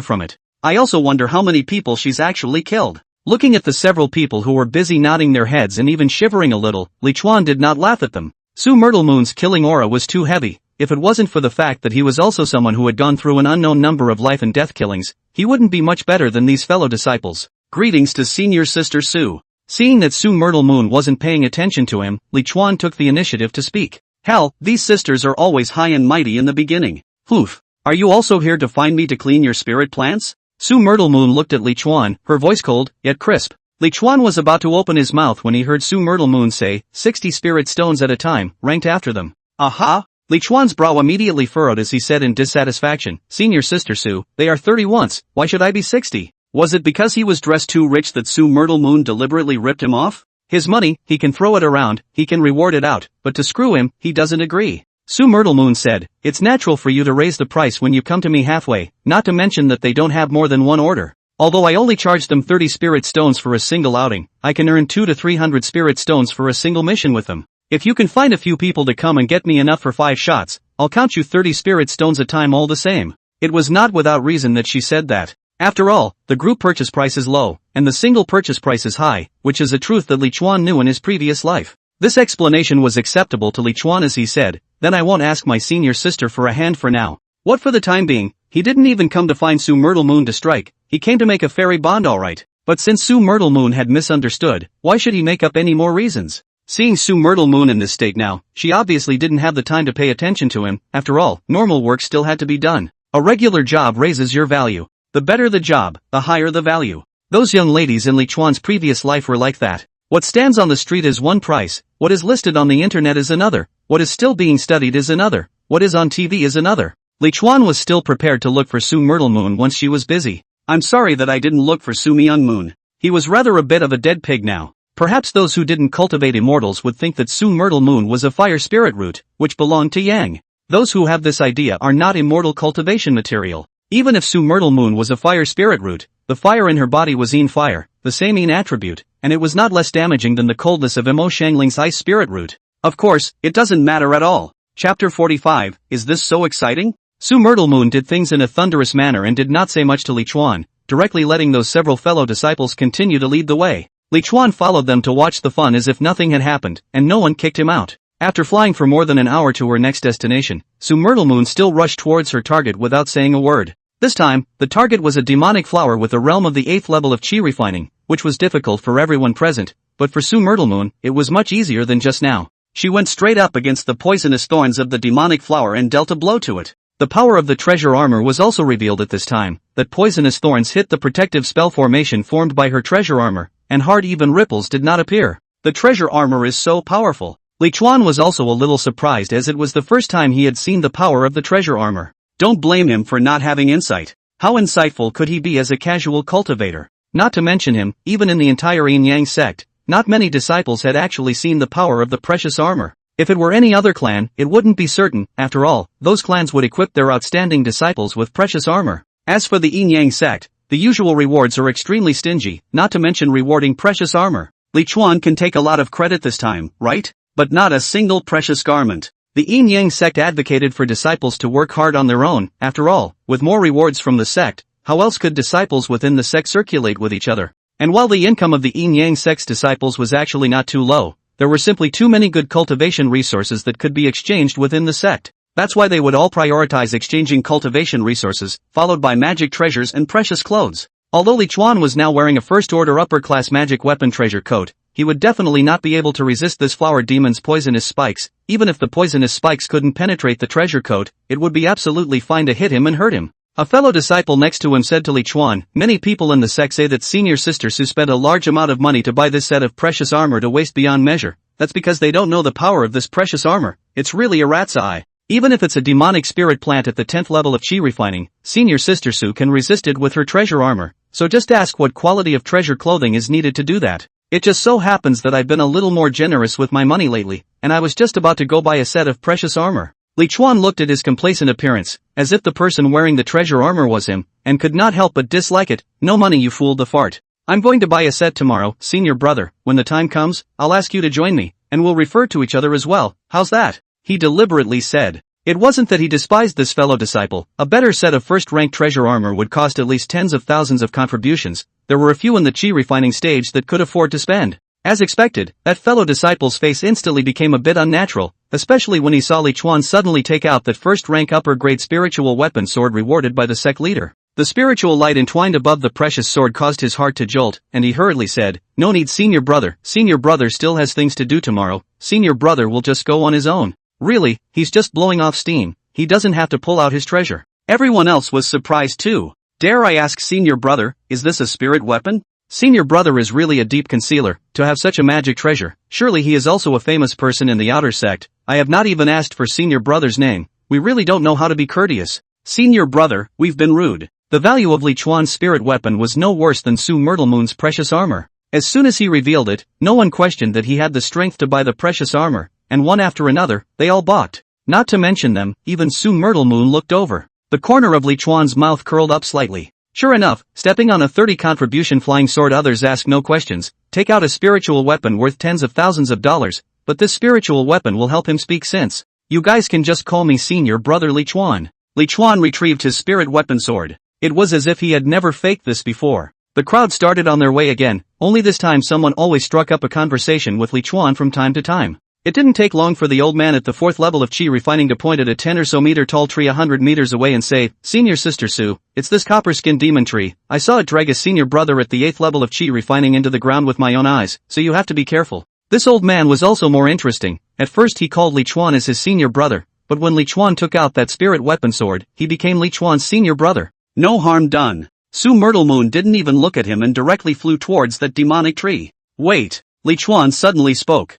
from it. "I also wonder how many people she's actually killed." Looking at the several people who were busy nodding their heads and even shivering a little, Li Chuan did not laugh at them. Su Myrtle Moon's killing aura was too heavy. If it wasn't for the fact that he was also someone who had gone through an unknown number of life and death killings, he wouldn't be much better than these fellow disciples. Greetings to Senior Sister Su. Seeing that Su Myrtle Moon wasn't paying attention to him, Li Chuan took the initiative to speak. "Hell, these sisters are always high and mighty in the beginning. Oof. Are you also here to find me to clean your spirit plants?" Su Myrtle Moon looked at Li Chuan, her voice cold, yet crisp. Li Chuan was about to open his mouth when he heard Su Myrtle Moon say, 60 spirit stones at a time, ranked after them. "Aha! Li Chuan's brow immediately furrowed as he said in dissatisfaction, "Senior sister Su, they are 30 once, why should I be 60? Was it because he was dressed too rich that Su Myrtle Moon deliberately ripped him off? His money, he can throw it around, he can reward it out, but to screw him, he doesn't agree." Su Myrtle Moon said, "It's natural for you to raise the price when you come to me halfway, not to mention that they don't have more than one order. Although I only charged them 30 spirit stones for a single outing, I can earn 200 to 300 spirit stones for a single mission with them. If you can find a few people to come and get me enough for 5 shots, I'll count you 30 spirit stones a time all the same." It was not without reason that she said that. After all, the group purchase price is low, and the single purchase price is high, which is a truth that Li Chuan knew in his previous life. This explanation was acceptable to Li Chuan as he said, "Then I won't ask my senior sister for a hand for now." What for the time being, he didn't even come to find Su Myrtle Moon to strike, he came to make a fairy bond alright. But since Su Myrtle Moon had misunderstood, why should he make up any more reasons? Seeing Su Myrtle Moon in this state now, she obviously didn't have the time to pay attention to him. After all, normal work still had to be done. A regular job raises your value. The better the job, the higher the value. Those young ladies in Li Chuan's previous life were like that. What stands on the street is one price, what is listed on the internet is another, what is still being studied is another, what is on TV is another. Li Chuan was still prepared to look for Su Myrtle Moon once she was busy. "I'm sorry that I didn't look for Su Myung Moon." He was rather a bit of a dead pig now. Perhaps those who didn't cultivate immortals would think that Su Myrtle Moon was a fire spirit root, which belonged to Yang. Those who have this idea are not immortal cultivation material. Even if Su Myrtle Moon was a fire spirit root, the fire in her body was Yin fire, the same Yin attribute, and it was not less damaging than the coldness of Mo Xiangling's ice spirit root. Of course, it doesn't matter at all. Chapter 45, is this so exciting? Su Myrtle Moon did things in a thunderous manner and did not say much to Li Chuan, directly letting those several fellow disciples continue to lead the way. Li Chuan followed them to watch the fun as if nothing had happened, and no one kicked him out. After flying for more than an hour to her next destination, Su Myrtle Moon still rushed towards her target without saying a word. This time, the target was a demonic flower with a realm of the 8th level of chi refining, which was difficult for everyone present, but for Su Myrtle Moon, it was much easier than just now. She went straight up against the poisonous thorns of the demonic flower and dealt a blow to it. The power of the treasure armor was also revealed at this time, that poisonous thorns hit the protective spell formation formed by her treasure armor, and hard even ripples did not appear. The treasure armor is so powerful. Li Chuan was also a little surprised as it was the first time he had seen the power of the treasure armor. Don't blame him for not having insight. How insightful could he be as a casual cultivator? Not to mention him, even in the entire Yin Yang sect, not many disciples had actually seen the power of the precious armor. If it were any other clan, it wouldn't be certain. After all, those clans would equip their outstanding disciples with precious armor. As for the Yin Yang sect, the usual rewards are extremely stingy, not to mention rewarding precious armor. Li Chuan can take a lot of credit this time, right? But not a single precious garment. The Yin Yang sect advocated for disciples to work hard on their own. After all, with more rewards from the sect, how else could disciples within the sect circulate with each other? And while the income of the Yin Yang sect's disciples was actually not too low, there were simply too many good cultivation resources that could be exchanged within the sect. That's why they would all prioritize exchanging cultivation resources, followed by magic treasures and precious clothes. Although Li Chuan was now wearing a first-order upper-class magic weapon treasure coat, he would definitely not be able to resist this flower demon's poisonous spikes. Even if the poisonous spikes couldn't penetrate the treasure coat, it would be absolutely fine to hit him and hurt him. A fellow disciple next to him said to Li Chuan, "Many people in the sect say that senior sister Su spent a large amount of money to buy this set of precious armor to waste beyond measure. That's because they don't know the power of this precious armor. It's really a rat's eye. Even if it's a demonic spirit plant at the 10th level of chi refining, senior sister Su can resist it with her treasure armor. So just ask what quality of treasure clothing is needed to do that. It just so happens that I've been a little more generous with my money lately, and I was just about to go buy a set of precious armor." Li Chuan looked at his complacent appearance, as if the person wearing the treasure armor was him, and could not help but dislike it. "No money, you fool the fart. I'm going to buy a set tomorrow, senior brother. When the time comes, I'll ask you to join me, and we'll refer to each other as well. How's that?" he deliberately said. It wasn't that he despised this fellow disciple. A better set of first-rank treasure armor would cost at least tens of thousands of contributions. There were a few in the chi refining stage that could afford to spend. As expected, that fellow disciple's face instantly became a bit unnatural, especially when he saw Li Chuan suddenly take out that first-rank upper-grade spiritual weapon sword rewarded by the sect leader. The spiritual light entwined above the precious sword caused his heart to jolt, and he hurriedly said, "No need, senior brother. Senior brother still has things to do tomorrow. Senior brother will just go on his own." Really, he's just blowing off steam. He doesn't have to pull out his treasure. Everyone else was surprised too. "Dare I ask, senior brother, is this a spirit weapon? Senior brother is really a deep concealer, to have such a magic treasure. Surely he is also a famous person in the outer sect. I have not even asked for senior brother's name. We really don't know how to be courteous. Senior brother, we've been rude. The value of Li Chuan's spirit weapon was no worse than Su Myrtlemoon's precious armor. As soon as he revealed it, no one questioned that he had the strength to buy the precious armor, and one after another, they all balked. Not to mention them, even Su Myrtlemoon looked over. The corner of Li Chuan's mouth curled up slightly. Sure enough, stepping on a 30 contribution flying sword, others ask no questions, take out a spiritual weapon worth tens of thousands of dollars, but this spiritual weapon will help him speak sense. You guys can just call me senior brother Li Chuan. Li Chuan retrieved his spirit weapon sword. It was as if he had never faked this before. The crowd started on their way again, only this time someone always struck up a conversation with Li Chuan from time to time. It didn't take long for the old man at the 4th level of Qi refining to point at a 10 or so meter tall tree 100 meters away and say, Senior Sister Su, it's this copper-skinned demon tree. I saw it drag a senior brother at the 8th level of Qi refining into the ground with my own eyes, so you have to be careful. This old man was also more interesting. At first he called Li Chuan as his senior brother, but when Li Chuan took out that spirit weapon sword, he became Li Chuan's senior brother. No harm done. Su Myrtlemoon didn't even look at him and directly flew towards that demonic tree. Wait, Li Chuan suddenly spoke.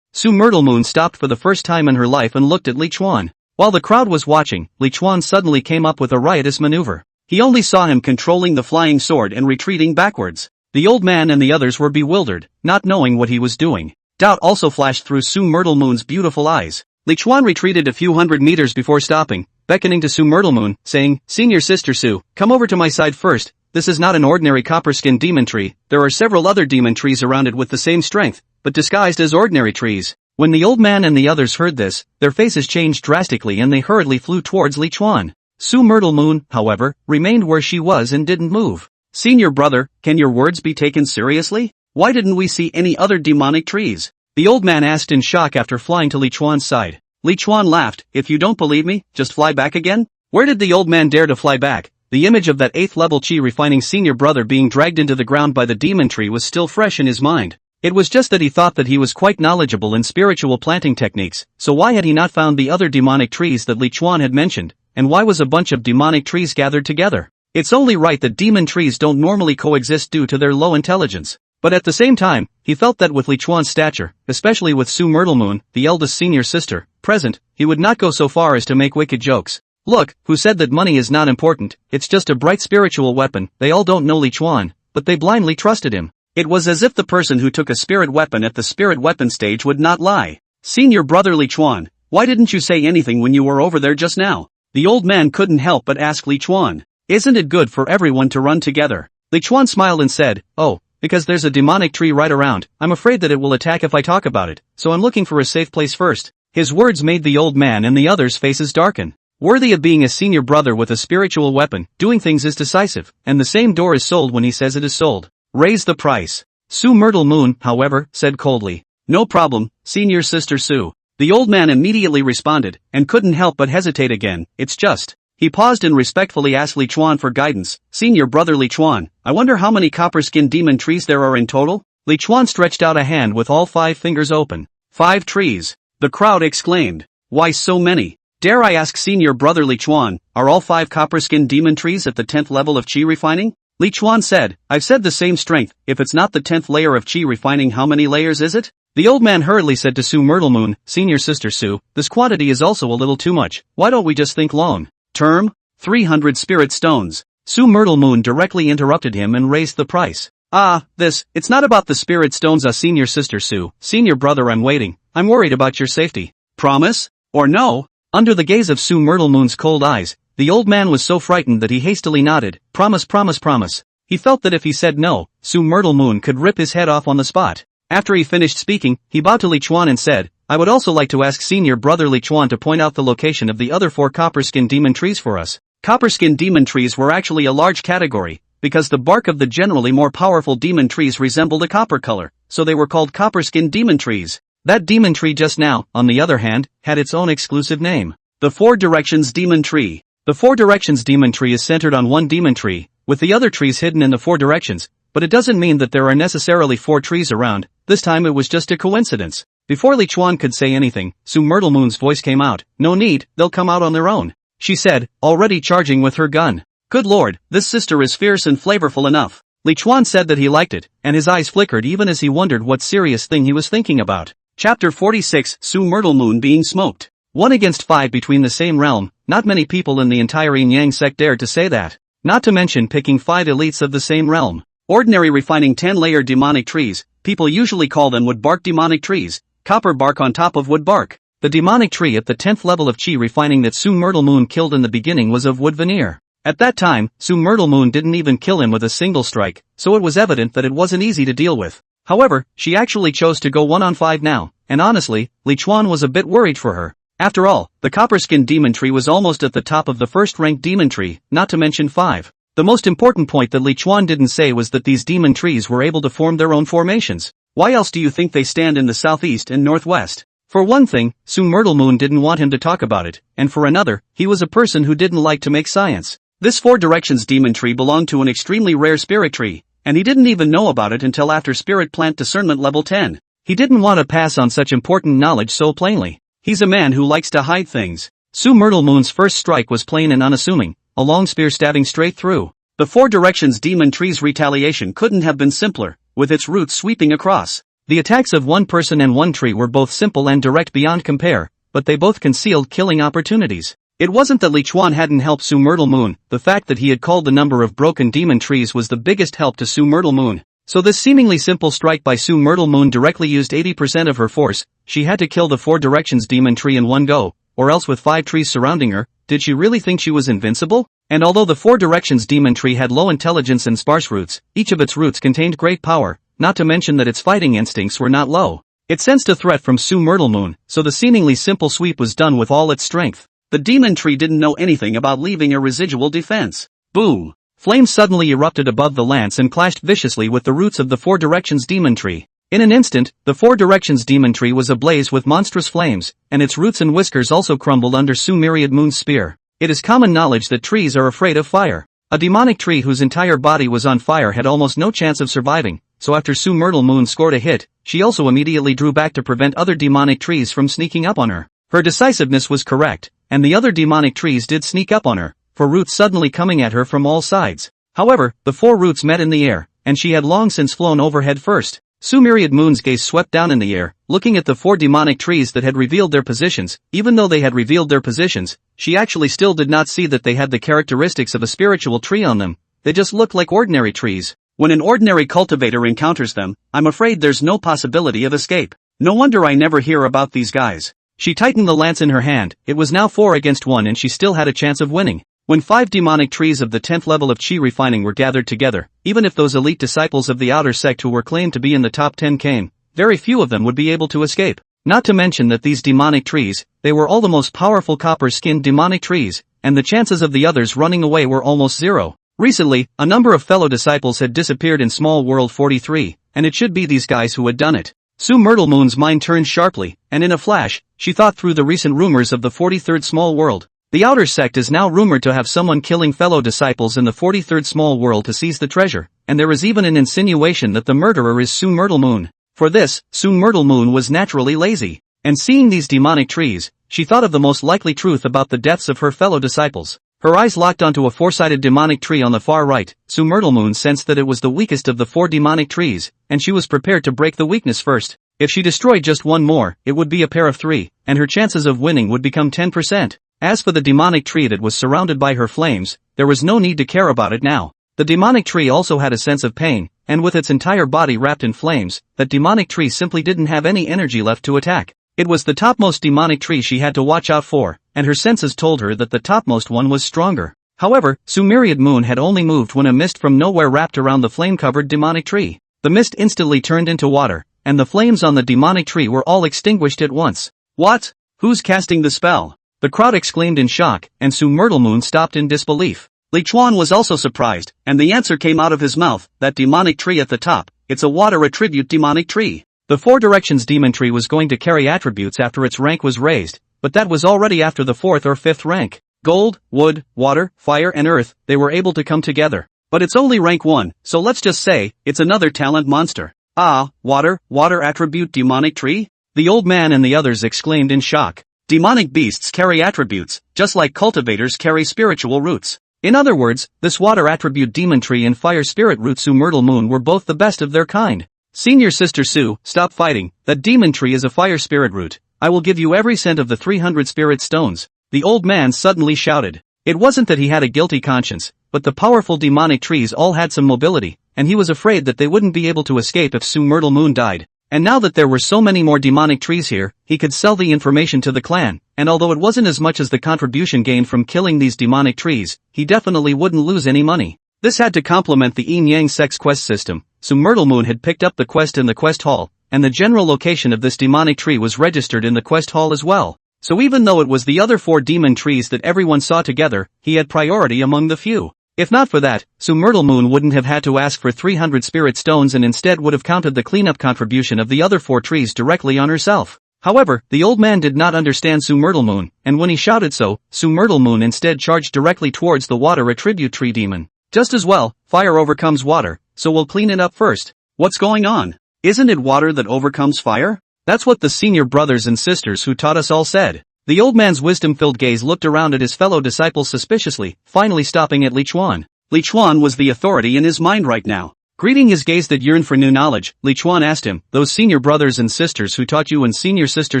Su Myrtlemoon stopped for the first time in her life and looked at Li Chuan. While the crowd was watching, Li Chuan suddenly came up with a riotous maneuver. He only saw him controlling the flying sword and retreating backwards. The old man and the others were bewildered, not knowing what he was doing. Doubt also flashed through Su Myrtlemoon's beautiful eyes. Li Chuan retreated a few hundred meters before stopping, beckoning to Su Myrtlemoon, saying, Senior Sister Su, come over to my side first. This is not an ordinary copper-skinned demon tree. There are several other demon trees around it with the same strength, but disguised as ordinary trees. When the old man and the others heard this, their faces changed drastically and they hurriedly flew towards Li Chuan. Su Myrtlemoon, however, remained where she was and didn't move. Senior brother, can your words be taken seriously? Why didn't we see any other demonic trees? The old man asked in shock after flying to Li Chuan's side. Li Chuan laughed, if you don't believe me, just fly back again? Where did the old man dare to fly back? The image of that 8th level Qi refining senior brother being dragged into the ground by the demon tree was still fresh in his mind. It was just that he thought that he was quite knowledgeable in spiritual planting techniques, so why had he not found the other demonic trees that Li Chuan had mentioned, and why was a bunch of demonic trees gathered together? It's only right that demon trees don't normally coexist due to their low intelligence. But at the same time, he felt that with Li Chuan's stature, especially with Su Myrtlemoon, the eldest senior sister, present, he would not go so far as to make wicked jokes. Look, who said that money is not important? It's just a bright spiritual weapon. They all don't know Li Chuan, but they blindly trusted him. It was as if the person who took a spirit weapon at the spirit weapon stage would not lie. Senior brother Li Chuan, why didn't you say anything when you were over there just now? The old man couldn't help but ask Li Chuan. Isn't it good for everyone to run together? Li Chuan smiled and said, oh, because there's a demonic tree right around. I'm afraid that it will attack if I talk about it, so I'm looking for a safe place first. His words made the old man and the others' faces darken. Worthy of being a senior brother with a spiritual weapon, doing things is decisive, and the same door is sold when he says it is sold. Raise the price. Su Myrtlemoon, however, said coldly. No problem, Senior Sister Su. The old man immediately responded, and couldn't help but hesitate again, it's just. He paused and respectfully asked Li Chuan for guidance. Senior brother Li Chuan, I wonder how many copper-skinned demon trees there are in total? Li Chuan stretched out a hand with all 5 fingers open. 5 trees. The crowd exclaimed. Why so many? Dare I ask Senior brother Li Chuan, are all 5 copper-skinned demon trees at the 10th level of Qi refining? Li Chuan said, I've said the same strength, if it's not the 10th layer of Qi refining, how many layers is it? The old man hurriedly said to Su Myrtlemoon, Senior Sister Su, this quantity is also a little too much. Why don't we just think long term? 300 spirit stones. Su Myrtlemoon directly interrupted him and raised the price. It's not about the spirit stones, Senior Sister Su. Senior brother, I'm waiting. I'm worried about your safety. Promise? Or no? Under the gaze of Su Myrtlemoon's cold eyes, the old man was so frightened that he hastily nodded. Promise, promise, promise. He felt that if he said no, Su Myrtlemoon could rip his head off on the spot. After he finished speaking, he bowed to Li Chuan and said, I would also like to ask Senior brother Li Chuan to point out the location of the other 4 copper-skinned demon trees for us. Copper-skinned demon trees were actually a large category, because the bark of the generally more powerful demon trees resembled a copper color, so they were called copper-skinned demon trees. That demon tree just now, on the other hand, had its own exclusive name. The 4 Directions Demon Tree. The 4 Directions Demon Tree is centered on one demon tree, with the other trees hidden in the 4 directions, but it doesn't mean that there are necessarily 4 trees around. This time it was just a coincidence. Before Li Chuan could say anything, Su Myrtlemoon's voice came out. No need, they'll come out on their own. She said, already charging with her gun. Good lord, this sister is fierce and flavorful enough. Li Chuan said that he liked it, and his eyes flickered even as he wondered what serious thing he was thinking about. Chapter 46, Su Myrtle Moon being smoked. 1 against 5 between the same realm, not many people in the entire Yin-Yang sect dared to say that. Not to mention picking 5 elites of the same realm. Ordinary refining 10-layer demonic trees, people usually call them wood bark demonic trees, copper bark on top of wood bark. The demonic tree at the 10th level of Qi refining that Su Myrtle Moon killed in the beginning was of wood veneer. At that time, Su Myrtle Moon didn't even kill him with a single strike, so it was evident that it wasn't easy to deal with. However, she actually chose to go 1 on 5 now, and honestly, Li Chuan was a bit worried for her. After all, the copper-skinned demon tree was almost at the top of the first-ranked demon tree, not to mention 5. The most important point that Li Chuan didn't say was that these demon trees were able to form their own formations. Why else do you think they stand in the southeast and northwest? For one thing, Su Myrtle Moon didn't want him to talk about it, and for another, he was a person who didn't like to make science. This 4 directions demon tree belonged to an extremely rare spirit tree, and he didn't even know about it until after spirit plant discernment level 10. He didn't want to pass on such important knowledge so plainly. He's a man who likes to hide things. Su Myrtle Moon's first strike was plain and unassuming, a long spear stabbing straight through. The 4 directions demon tree's retaliation couldn't have been simpler, with its roots sweeping across. The attacks of one person and one tree were both simple and direct beyond compare, but they both concealed killing opportunities. It wasn't that Li Chuan hadn't helped Su Myrtle Moon, the fact that he had called the number of broken demon trees was the biggest help to Su Myrtle Moon. So this seemingly simple strike by Su Myrtle Moon directly used 80% of her force. She had to kill the 4 directions demon tree in one go, or else with 5 trees surrounding her. Did she really think she was invincible? And although the 4 directions demon tree had low intelligence and sparse roots, each of its roots contained great power, not to mention that its fighting instincts were not low. It sensed a threat from Su Myrtle Moon, so the seemingly simple sweep was done with all its strength. The demon tree didn't know anything about leaving a residual defense. Boom! Flames suddenly erupted above the lance and clashed viciously with the roots of the 4 directions demon tree. In an instant, the 4 directions demon tree was ablaze with monstrous flames, and its roots and whiskers also crumbled under Su Myriad Moon's spear. It is common knowledge that trees are afraid of fire. A demonic tree whose entire body was on fire had almost no chance of surviving, so after Su Myrtle Moon scored a hit, she also immediately drew back to prevent other demonic trees from sneaking up on her. Her decisiveness was correct, and the other demonic trees did sneak up on her, for roots suddenly coming at her from all sides. However, the 4 roots met in the air, and she had long since flown overhead first. Su Myriad Moon's gaze swept down in the air, looking at the 4 demonic trees that had revealed their positions. Even though they had revealed their positions, she actually still did not see that they had the characteristics of a spiritual tree on them. They just looked like ordinary trees. When an ordinary cultivator encounters them, I'm afraid there's no possibility of escape. No wonder I never hear about these guys. She tightened the lance in her hand. It was now 4 against 1 and she still had a chance of winning. When 5 demonic trees of the 10th level of Qi refining were gathered together, even if those elite disciples of the outer sect who were claimed to be in the top 10 came, very few of them would be able to escape. Not to mention that these demonic trees, they were all the most powerful copper-skinned demonic trees, and the chances of the others running away were almost zero. Recently, a number of fellow disciples had disappeared in Small World 43, and it should be these guys who had done it. Su Myrtle Moon's mind turned sharply, and in a flash, she thought through the recent rumors of the 43rd Small World. The outer sect is now rumored to have someone killing fellow disciples in the 43rd Small World to seize the treasure, and there is even an insinuation that the murderer is Su Myrtle Moon. For this, Su Myrtle Moon was naturally lazy, and seeing these demonic trees, she thought of the most likely truth about the deaths of her fellow disciples. Her eyes locked onto a 4-sided demonic tree on the far right. Su Myrtle Moon sensed that it was the weakest of the 4 demonic trees, and she was prepared to break the weakness first. If she destroyed just one more, it would be a pair of 3, and her chances of winning would become 10%. As for the demonic tree that was surrounded by her flames, there was no need to care about it now. The demonic tree also had a sense of pain, and with its entire body wrapped in flames, that demonic tree simply didn't have any energy left to attack. It was the topmost demonic tree she had to watch out for, and her senses told her that the topmost one was stronger. However, Su Myriad Moon had only moved when a mist from nowhere wrapped around the flame-covered demonic tree. The mist instantly turned into water, and the flames on the demonic tree were all extinguished at once. What? Who's casting the spell? The crowd exclaimed in shock, and Su Myrtle Moon stopped in disbelief. Li Chuan was also surprised, and the answer came out of his mouth. That demonic tree at the top, it's a water attribute demonic tree. The 4 directions demon tree was going to carry attributes after its rank was raised, but that was already after the 4th or 5th rank. Gold, wood, water, fire and earth, they were able to come together. But it's only rank 1, so let's just say, it's another talent monster. Ah, water attribute demonic tree? The old man and the others exclaimed in shock. Demonic beasts carry attributes, just like cultivators carry spiritual roots. In other words, this water attribute demon tree and fire spirit root Su Myrtle Moon were both the best of their kind. Senior Sister Su, stop fighting, that demon tree is a fire spirit root. I will give you every cent of the 300 spirit stones. The old man suddenly shouted. It wasn't that he had a guilty conscience, but the powerful demonic trees all had some mobility, and he was afraid that they wouldn't be able to escape if Su Myrtle Moon died. And now that there were so many more demonic trees here, he could sell the information to the clan, and although it wasn't as much as the contribution gained from killing these demonic trees, he definitely wouldn't lose any money. This had to complement the Yin Yang Sect's quest system. Su Myrtle Moon had picked up the quest in the quest hall, and the general location of this demonic tree was registered in the quest hall as well. So even though it was the other 4 demon trees that everyone saw together, he had priority among the few. If not for that, Su Myrtle Moon wouldn't have had to ask for 300 spirit stones and instead would have counted the cleanup contribution of the other 4 trees directly on herself. However, the old man did not understand Su Myrtle Moon, and when he shouted so, Su Myrtle Moon instead charged directly towards the water attribute tree demon. Just as well, fire overcomes water, so we'll clean it up first. What's going on? Isn't it water that overcomes fire? That's what the senior brothers and sisters who taught us all said. The old man's wisdom-filled gaze looked around at his fellow disciples suspiciously, finally stopping at Li Chuan. Li Chuan was the authority in his mind right now. Greeting his gaze that yearned for new knowledge, Li Chuan asked him, those senior brothers and sisters who taught you and senior sister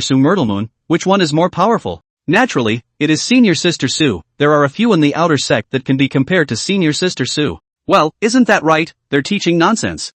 Su Myrtle Moon, which one is more powerful? Naturally, it is senior sister Su. There are a few in the outer sect that can be compared to senior sister Su. Well, isn't that right? They're teaching nonsense.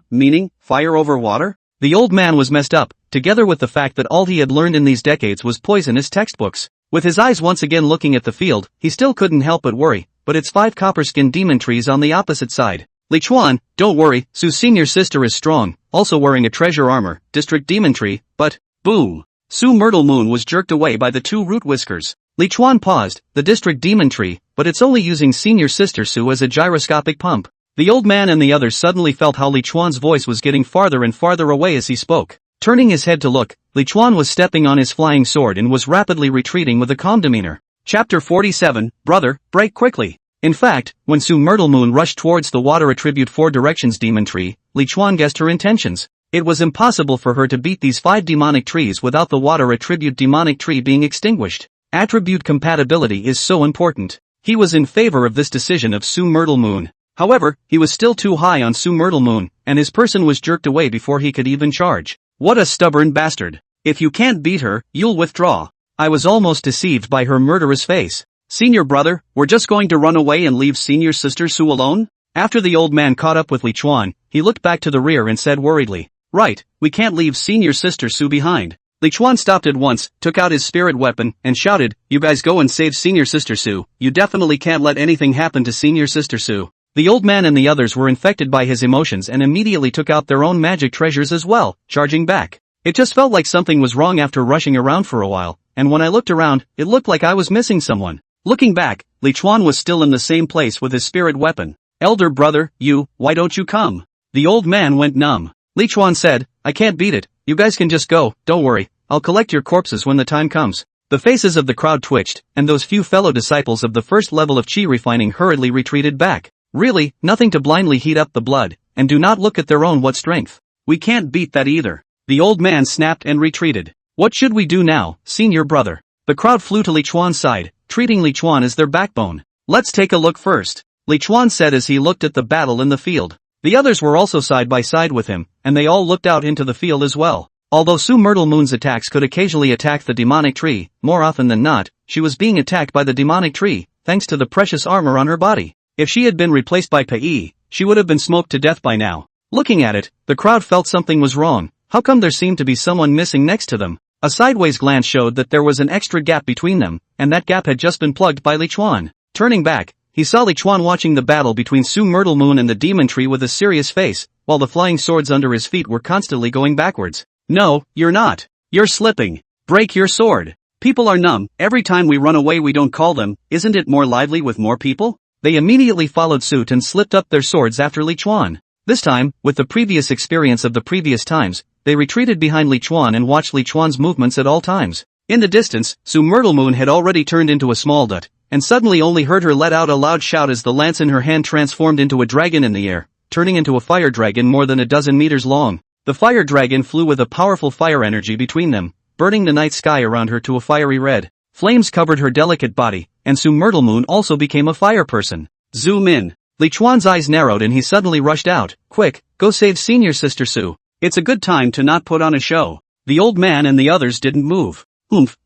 Meaning, fire over water? The old man was messed up, together with the fact that all he had learned in these decades was poisonous textbooks. With his eyes once again looking at the field, he still couldn't help but worry, but it's 5 copper-skinned demon trees on the opposite side. Li Chuan, don't worry, Su's senior sister is strong, also wearing a treasure armor, district demon tree, but, boom! Su Myrtle Moon was jerked away by the 2 root whiskers. Li Chuan paused, the district demon tree, but it's only using senior sister Su as a gyroscopic pump. The old man and the others suddenly felt how Li Chuan's voice was getting farther and farther away as he spoke. Turning his head to look, Li Chuan was stepping on his flying sword and was rapidly retreating with a calm demeanor. Chapter 47, Brother, break quickly. In fact, when Su Myrtle Moon rushed towards the water attribute 4 directions demon tree, Li Chuan guessed her intentions. It was impossible for her to beat these 5 demonic trees without the water attribute demonic tree being extinguished. Attribute compatibility is so important. He was in favor of this decision of Su Myrtle Moon. However, he was still too high on Su Myrtle Moon, and his person was jerked away before he could even charge. What a stubborn bastard. If you can't beat her, you'll withdraw. I was almost deceived by her murderous face. Senior brother, we're just going to run away and leave senior sister Su alone? After the old man caught up with Li Chuan, he looked back to the rear and said worriedly, right, we can't leave senior sister Su behind. Li Chuan stopped at once, took out his spirit weapon, and shouted, you guys go and save senior sister Su, you definitely can't let anything happen to senior sister Su. The old man and the others were infected by his emotions and immediately took out their own magic treasures as well, charging back. It just felt like something was wrong after rushing around for a while, and when I looked around, it looked like I was missing someone. Looking back, Li Chuan was still in the same place with his spirit weapon. Elder brother, why don't you come? The old man went numb. Li Chuan said, I can't beat it, you guys can just go, don't worry, I'll collect your corpses when the time comes. The faces of the crowd twitched, and those few fellow disciples of the first level of chi refining hurriedly retreated back. Really, nothing to blindly heat up the blood, and do not look at their own what strength. We can't beat that either. The old man snapped and retreated. What should we do now, senior brother? The crowd flew to Li Chuan's side, treating Li Chuan as their backbone. Let's take a look first, Li Chuan said as he looked at the battle in the field. The others were also side by side with him, and they all looked out into the field as well. Although Su Myrtle Moon's attacks could occasionally attack the demonic tree, more often than not, she was being attacked by the demonic tree, thanks to the precious armor on her body. If she had been replaced by Pei, she would have been smoked to death by now. Looking at it, the crowd felt something was wrong. How come there seemed to be someone missing next to them? A sideways glance showed that there was an extra gap between them, and that gap had just been plugged by Li Chuan. Turning back, he saw Li Chuan watching the battle between Su Myrtle Moon and the demon tree with a serious face, while the flying swords under his feet were constantly going backwards. No, you're not. You're slipping. Break your sword. People are numb. Every time we run away we don't call them. Isn't it more lively with more people? They immediately followed suit and slipped up their swords after Li Chuan. This time, with the previous experience of the previous times, they retreated behind Li Chuan and watched Li Chuan's movements at all times. In the distance, Su Myrtle Moon had already turned into a small dot, and suddenly only heard her let out a loud shout as the lance in her hand transformed into a dragon in the air, turning into a fire dragon more than a dozen meters long. The fire dragon flew with a powerful fire energy between them, burning the night sky around her to a fiery red. Flames covered her delicate body, and Su Myrtle Moon also became a fire person. Zoom in. Li Chuan's eyes narrowed and he suddenly rushed out, quick, go save senior sister Su. It's a good time to not put on a show. The old man and the others didn't move.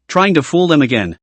Trying to fool them again.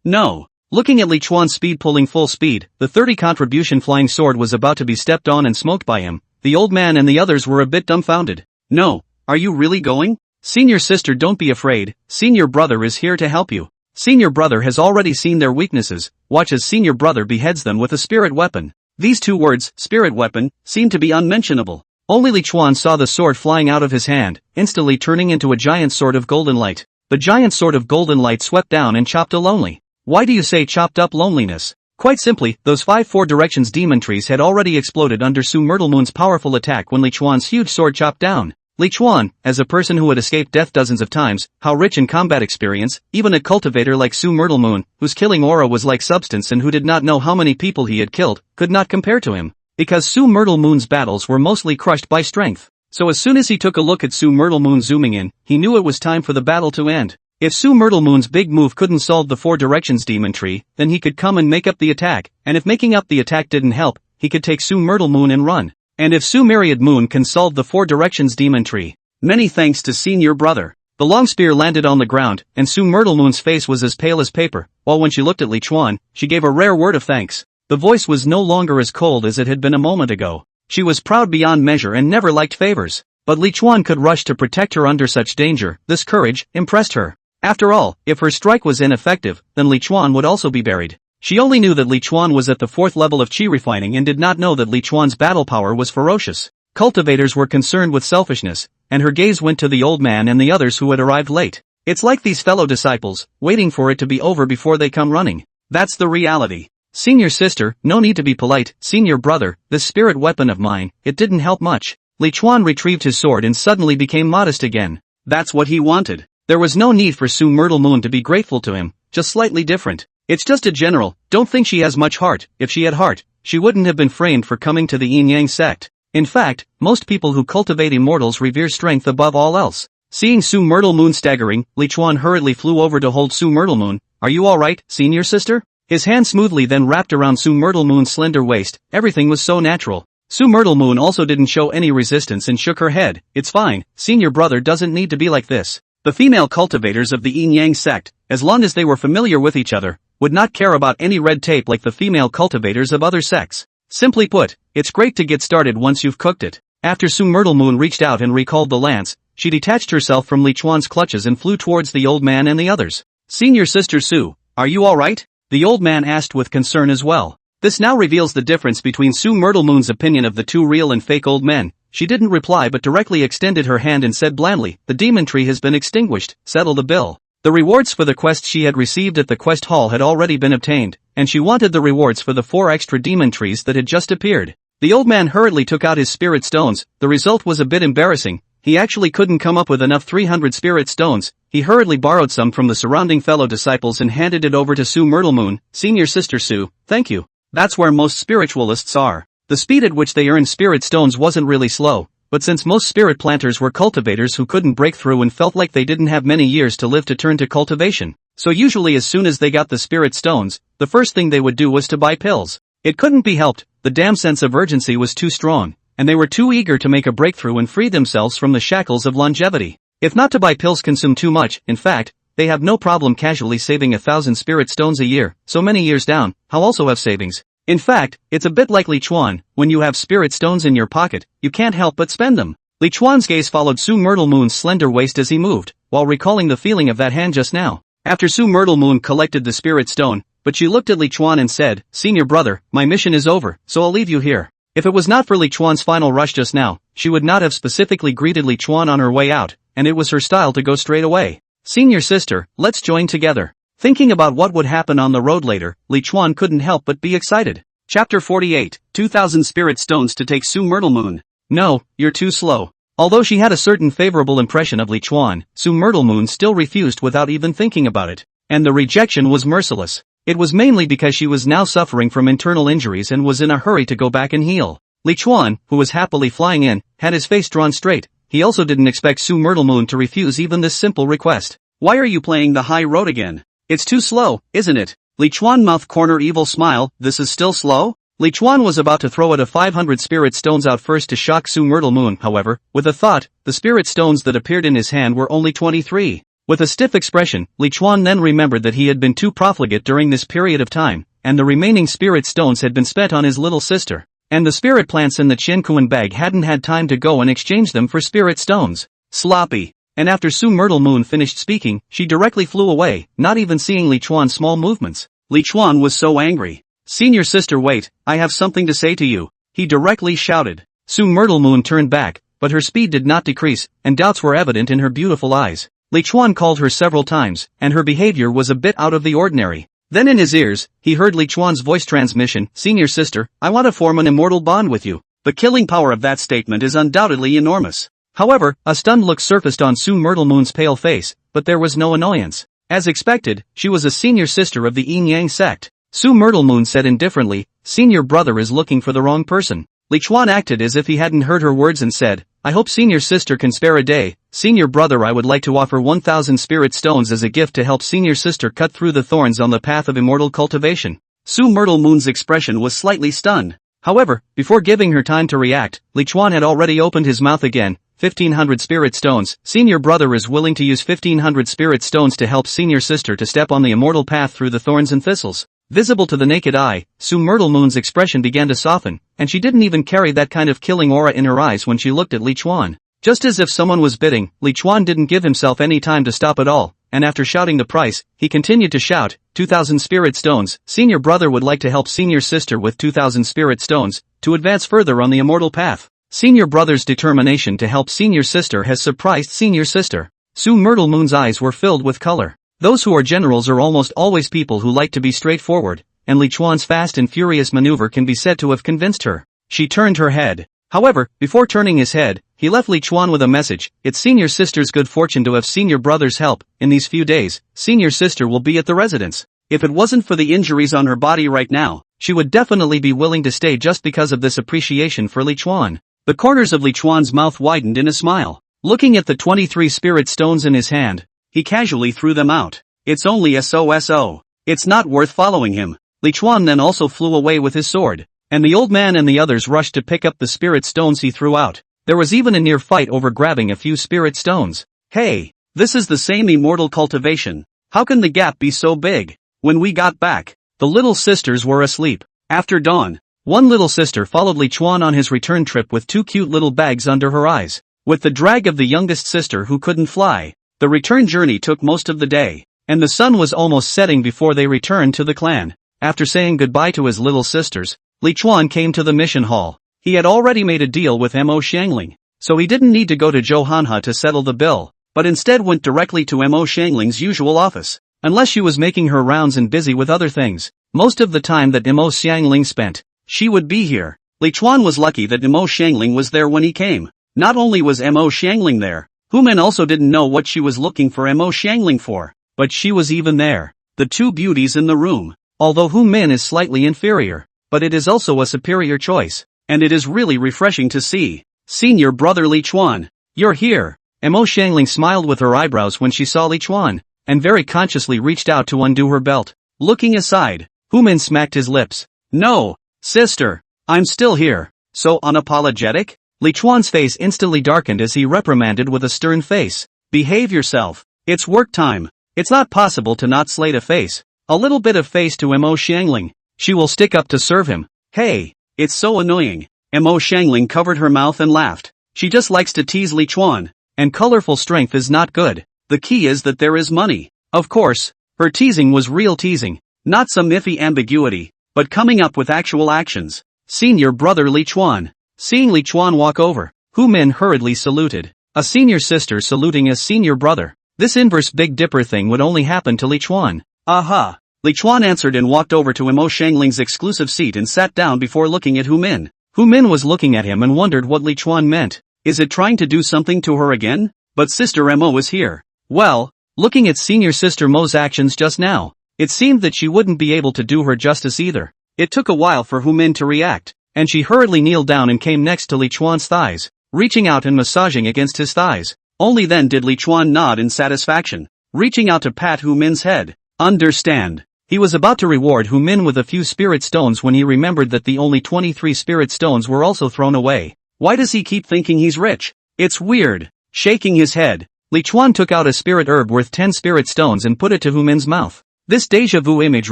No. Looking at Li Chuan's speed pulling full speed, the 30 contribution flying sword was about to be stepped on and smoked by him. The old man and the others were a bit dumbfounded. No, are you really going? Senior sister, don't be afraid, senior brother is here to help you. Senior brother has already seen their weaknesses, watch as senior brother beheads them with a spirit weapon. These two words, spirit weapon, seem to be unmentionable. Only Li Chuan saw the sword flying out of his hand, instantly turning into a giant sword of golden light. The giant sword of golden light swept down and chopped a lonely. Why do you say chopped up loneliness? Quite simply, those 5 4 directions demon trees had already exploded under Su Moon's powerful attack when Li Chuan's huge sword chopped down. Li Chuan, as a person who had escaped death dozens of times, how rich in combat experience, even a cultivator like Su Moon, whose killing aura was like substance and who did not know how many people he had killed, could not compare to him. Because Su Moon's battles were mostly crushed by strength. So as soon as he took a look at Su Moon zooming in, he knew it was time for the battle to end. If Su Moon's big move couldn't solve the 4 directions demon tree, then he could come and make up the attack, and if making up the attack didn't help, he could take Su Moon and run. And if Su Myriad Moon can solve the 4 directions demon tree, many thanks to senior brother. The long spear landed on the ground, and Su Moon's face was as pale as paper, while when she looked at Li Chuan, she gave a rare word of thanks. The voice was no longer as cold as it had been a moment ago. She was proud beyond measure and never liked favors. But Li Chuan could rush to protect her under such danger. This courage impressed her. After all, if her strike was ineffective, then Li Chuan would also be buried. She only knew that Li Chuan was at the 4th level of chi refining and did not know that Li Chuan's battle power was ferocious. Cultivators were concerned with selfishness, and her gaze went to the old man and the others who had arrived late. It's like these fellow disciples, waiting for it to be over before they come running. That's the reality. Senior sister, no need to be polite, senior brother, this spirit weapon of mine, it didn't help much. Li Chuan retrieved his sword and suddenly became modest again. That's what he wanted. There was no need for Su Moon to be grateful to him, just slightly different. It's just a general, don't think she has much heart. If she had heart, she wouldn't have been framed for coming to the Yin Yang sect. In fact, most people who cultivate immortals revere strength above all else. Seeing Su Moon staggering, Li Chuan hurriedly flew over to hold Su Moon. Are you alright, senior sister? His hand smoothly then wrapped around Su Moon's slender waist. Everything was so natural. Su Moon also didn't show any resistance and shook her head. It's fine, senior brother doesn't need to be like this. The female cultivators of the Yin Yang sect, as long as they were familiar with each other, would not care about any red tape like the female cultivators of other sects. Simply put, it's great to get started once you've cooked it. After Su Moon reached out and recalled the lance, she detached herself from Li Chuan's clutches and flew towards the old man and the others. Senior sister Su, are you alright? The old man asked with concern as well. This now reveals the difference between Su Moon's opinion of the 2 real and fake old men. She didn't reply but directly extended her hand and said blandly, the demon tree has been extinguished, settle the bill. The rewards for the quest she had received at the quest hall had already been obtained, and she wanted the rewards for the 4 extra demon trees that had just appeared. The old man hurriedly took out his spirit stones. The result was a bit embarrassing. He actually couldn't come up with enough 300 spirit stones. He hurriedly borrowed some from the surrounding fellow disciples and handed it over to Su Moon. Senior sister Su, thank you. That's where most spiritualists are. The speed at which they earned spirit stones wasn't really slow, but since most spirit planters were cultivators who couldn't break through and felt like they didn't have many years to live to turn to cultivation, so usually as soon as they got the spirit stones, the first thing they would do was to buy pills. It couldn't be helped, the damn sense of urgency was too strong, and they were too eager to make a breakthrough and free themselves from the shackles of longevity. If not to buy pills consume too much, in fact, they have no problem casually saving 1,000 spirit stones a year, so many years down, how also have savings. In fact, it's a bit like Li Chuan, when you have spirit stones in your pocket, you can't help but spend them. Li Chuan's gaze followed Su Moon's slender waist as he moved, while recalling the feeling of that hand just now. After Su Moon collected the spirit stone, but she looked at Li Chuan and said, Senior brother, my mission is over, so I'll leave you here. If it was not for Li Chuan's final rush just now, she would not have specifically greeted Li Chuan on her way out, and it was her style to go straight away. Senior sister, let's join together. Thinking about what would happen on the road later, Li Chuan couldn't help but be excited. Chapter 48, 2,000 Spirit Stones to take Su Moon. No, you're too slow. Although she had a certain favorable impression of Li Chuan, Su Moon still refused without even thinking about it. And the rejection was merciless. It was mainly because she was now suffering from internal injuries and was in a hurry to go back and heal. Li Chuan, who was happily flying in, had his face drawn straight. He also didn't expect Su Moon to refuse even this simple request. Why are you playing the high road again? It's too slow, isn't it? Li Chuan mouth corner evil smile, this is still slow? Li Chuan was about to throw a 500 spirit stones out first to shock Su Myrtle Moon, however, with a thought, the spirit stones that appeared in his hand were only 23. With a stiff expression, Li Chuan then remembered that he had been too profligate during this period of time, and the remaining spirit stones had been spent on his little sister. And the spirit plants in the Qiankuan bag hadn't had time to go and exchange them for spirit stones. Sloppy. And after Su Myrtle Moon finished speaking, she directly flew away, not even seeing Li Chuan's small movements. Li Chuan was so angry. Senior sister, wait, I have something to say to you, he directly shouted. Su Myrtle Moon turned back, but her speed did not decrease, and doubts were evident in her beautiful eyes. Li Chuan called her several times, and her behavior was a bit out of the ordinary. Then in his ears, he heard Li Chuan's voice transmission, Senior sister, I want to form an immortal bond with you. The killing power of that statement is undoubtedly enormous. However, a stunned look surfaced on Su Myrtle Moon's pale face, but there was no annoyance. As expected, she was a senior sister of the Yin Yang sect. Su Myrtle Moon said indifferently, Senior brother is looking for the wrong person. Li Chuan acted as if he hadn't heard her words and said, I hope senior sister can spare a day. Senior brother, I would like to offer 1,000 spirit stones as a gift to help senior sister cut through the thorns on the path of immortal cultivation. Su Myrtle Moon's expression was slightly stunned. However, before giving her time to react, Li Chuan had already opened his mouth again. 1,500 spirit stones. Senior brother is willing to use 1,500 spirit stones to help senior sister to step on the immortal path through the thorns and thistles. Visible to the naked eye, Su Myrtle Moon's expression began to soften, and she didn't even carry that kind of killing aura in her eyes when she looked at Li Chuan. Just as if someone was bidding, Li Chuan didn't give himself any time to stop at all, and after shouting the price, he continued to shout, 2,000 spirit stones. Senior brother would like to help senior sister with 2,000 spirit stones, to advance further on the immortal path. Senior brother's determination to help senior sister has surprised senior sister. Su Myrtle Moon's eyes were filled with color. Those who are generals are almost always people who like to be straightforward, and Li Chuan's fast and furious maneuver can be said to have convinced her. She turned her head. However, before turning his head, he left Li Chuan with a message. It's senior sister's good fortune to have senior brother's help. In these few days, senior sister will be at the residence. If it wasn't for the injuries on her body right now, she would definitely be willing to stay just because of this appreciation for Li Chuan. The corners of Li Chuan's mouth widened in a smile. Looking at the 23 spirit stones in his hand, he casually threw them out. It's only SOSO. It's not worth following him. Li Chuan then also flew away with his sword, and the old man and the others rushed to pick up the spirit stones he threw out. There was even a near fight over grabbing a few spirit stones. Hey, this is the same immortal cultivation. How can the gap be so big? When we got back, the little sisters were asleep. After dawn, one little sister followed Li Chuan on his return trip with 2 cute little bags under her eyes. With the drag of the youngest sister who couldn't fly, the return journey took most of the day, and the sun was almost setting before they returned to the clan. After saying goodbye to his little sisters, Li Chuan came to the mission hall. He had already made a deal with Mo Xiangling, so he didn't need to go to Johanha to settle the bill, but instead went directly to Mo Xiangling's usual office. Unless she was making her rounds and busy with other things, most of the time that Mo Xiangling spent, she would be here. Li Chuan was lucky that Mo Xiangling was there when he came. Not only was Mo Xiangling there, Human also didn't know what she was looking for Mo Xiangling for, but she was even there. The two beauties in the room. Although Hu Min is slightly inferior, but it is also a superior choice, and it is really refreshing to see. Senior brother Li Chuan, you're here. Mo Xiangling smiled with her eyebrows when she saw Li Chuan, and very consciously reached out to undo her belt. Looking aside, Hu Min smacked his lips. No, sister, I'm still here. So unapologetic? Li Chuan's face instantly darkened as he reprimanded with a stern face. Behave yourself. It's work time. It's not possible to not slate a face. A little bit of face to Mo Xiangling. She will stick up to serve him. Hey, it's so annoying. Mo Xiangling covered her mouth and laughed. She just likes to tease Li Chuan, and colorful strength is not good. The key is that there is money. Of course, her teasing was real teasing, not some iffy ambiguity, but coming up with actual actions. Senior brother Li Chuan. Seeing Li Chuan walk over, Hu Min hurriedly saluted. A senior sister saluting a senior brother. This inverse Big Dipper thing would only happen to Li Chuan. Aha! Li Chuan answered and walked over to Mo Xiangling's exclusive seat and sat down before looking at Hu Min. Hu Min was looking at him and wondered what Li Chuan meant. Is it trying to do something to her again? But Sister Mo was here. Well, looking at senior sister Mo's actions just now, it seemed that she wouldn't be able to do her justice either. It took a while for Hu Min to react, and she hurriedly kneeled down and came next to Li Chuan's thighs, reaching out and massaging against his thighs. Only then did Li Chuan nod in satisfaction, reaching out to pat Hu Min's head. Understand. He was about to reward Hu Min with a few spirit stones when he remembered that the only 23 spirit stones were also thrown away. Why does he keep thinking he's rich? It's weird. Shaking his head, Li Chuan took out a spirit herb worth 10 spirit stones and put it to Hu Min's mouth. This deja vu image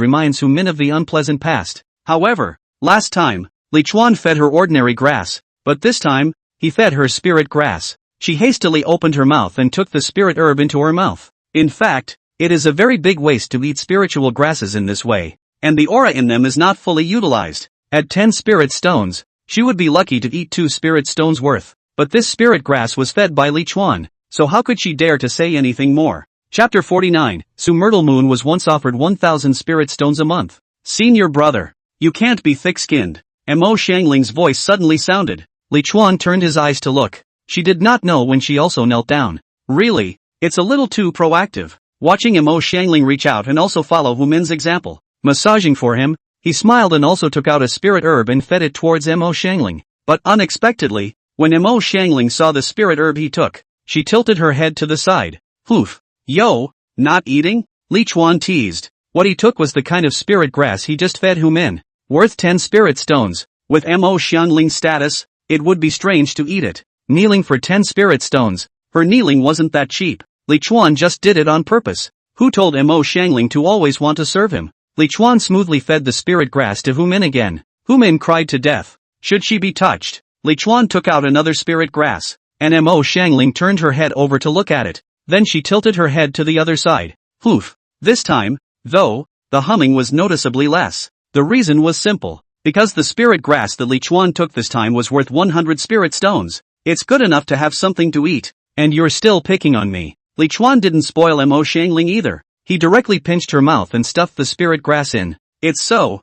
reminds Hu Min of the unpleasant past. However, last time, Li Chuan fed her ordinary grass, but this time, he fed her spirit grass. She hastily opened her mouth and took the spirit herb into her mouth. In fact, it is a very big waste to eat spiritual grasses in this way, and the aura in them is not fully utilized. At 10 spirit stones, she would be lucky to eat 2 spirit stones worth. But this spirit grass was fed by Li Chuan, so how could she dare to say anything more? Chapter 49, Su Myrtle Moon was once offered 1,000 spirit stones a month. Senior brother, you can't be thick-skinned. Mo Xiangling's voice suddenly sounded. Li Chuan turned his eyes to look. She did not know when she also knelt down. Really, it's a little too proactive. Watching Mo Xiangling reach out and also follow Hu Min's example, massaging for him, he smiled and also took out a spirit herb and fed it towards Mo Xiangling. But unexpectedly, when Mo Xiangling saw the spirit herb he took, she tilted her head to the side. Oof. Yo, not eating? Li Chuan teased. What he took was the kind of spirit grass he just fed Hu Min. Worth 10 spirit stones. With Mo Xiangling's status, it would be strange to eat it. Kneeling for 10 spirit stones. Her kneeling wasn't that cheap. Li Chuan just did it on purpose. Who told Mo Xiangling to always want to serve him? Li Chuan smoothly fed the spirit grass to Hu Min again. Hu Min cried to death. Should she be touched? Li Chuan took out another spirit grass, and Mo Xiangling turned her head over to look at it. Then she tilted her head to the other side. Oof. This time, though, the humming was noticeably less. The reason was simple. Because the spirit grass that Li Chuan took this time was worth 100 spirit stones. It's good enough to have something to eat. And you're still picking on me. Li Chuan didn't spoil Mo Xiangling either. He directly pinched her mouth and stuffed the spirit grass in. It's so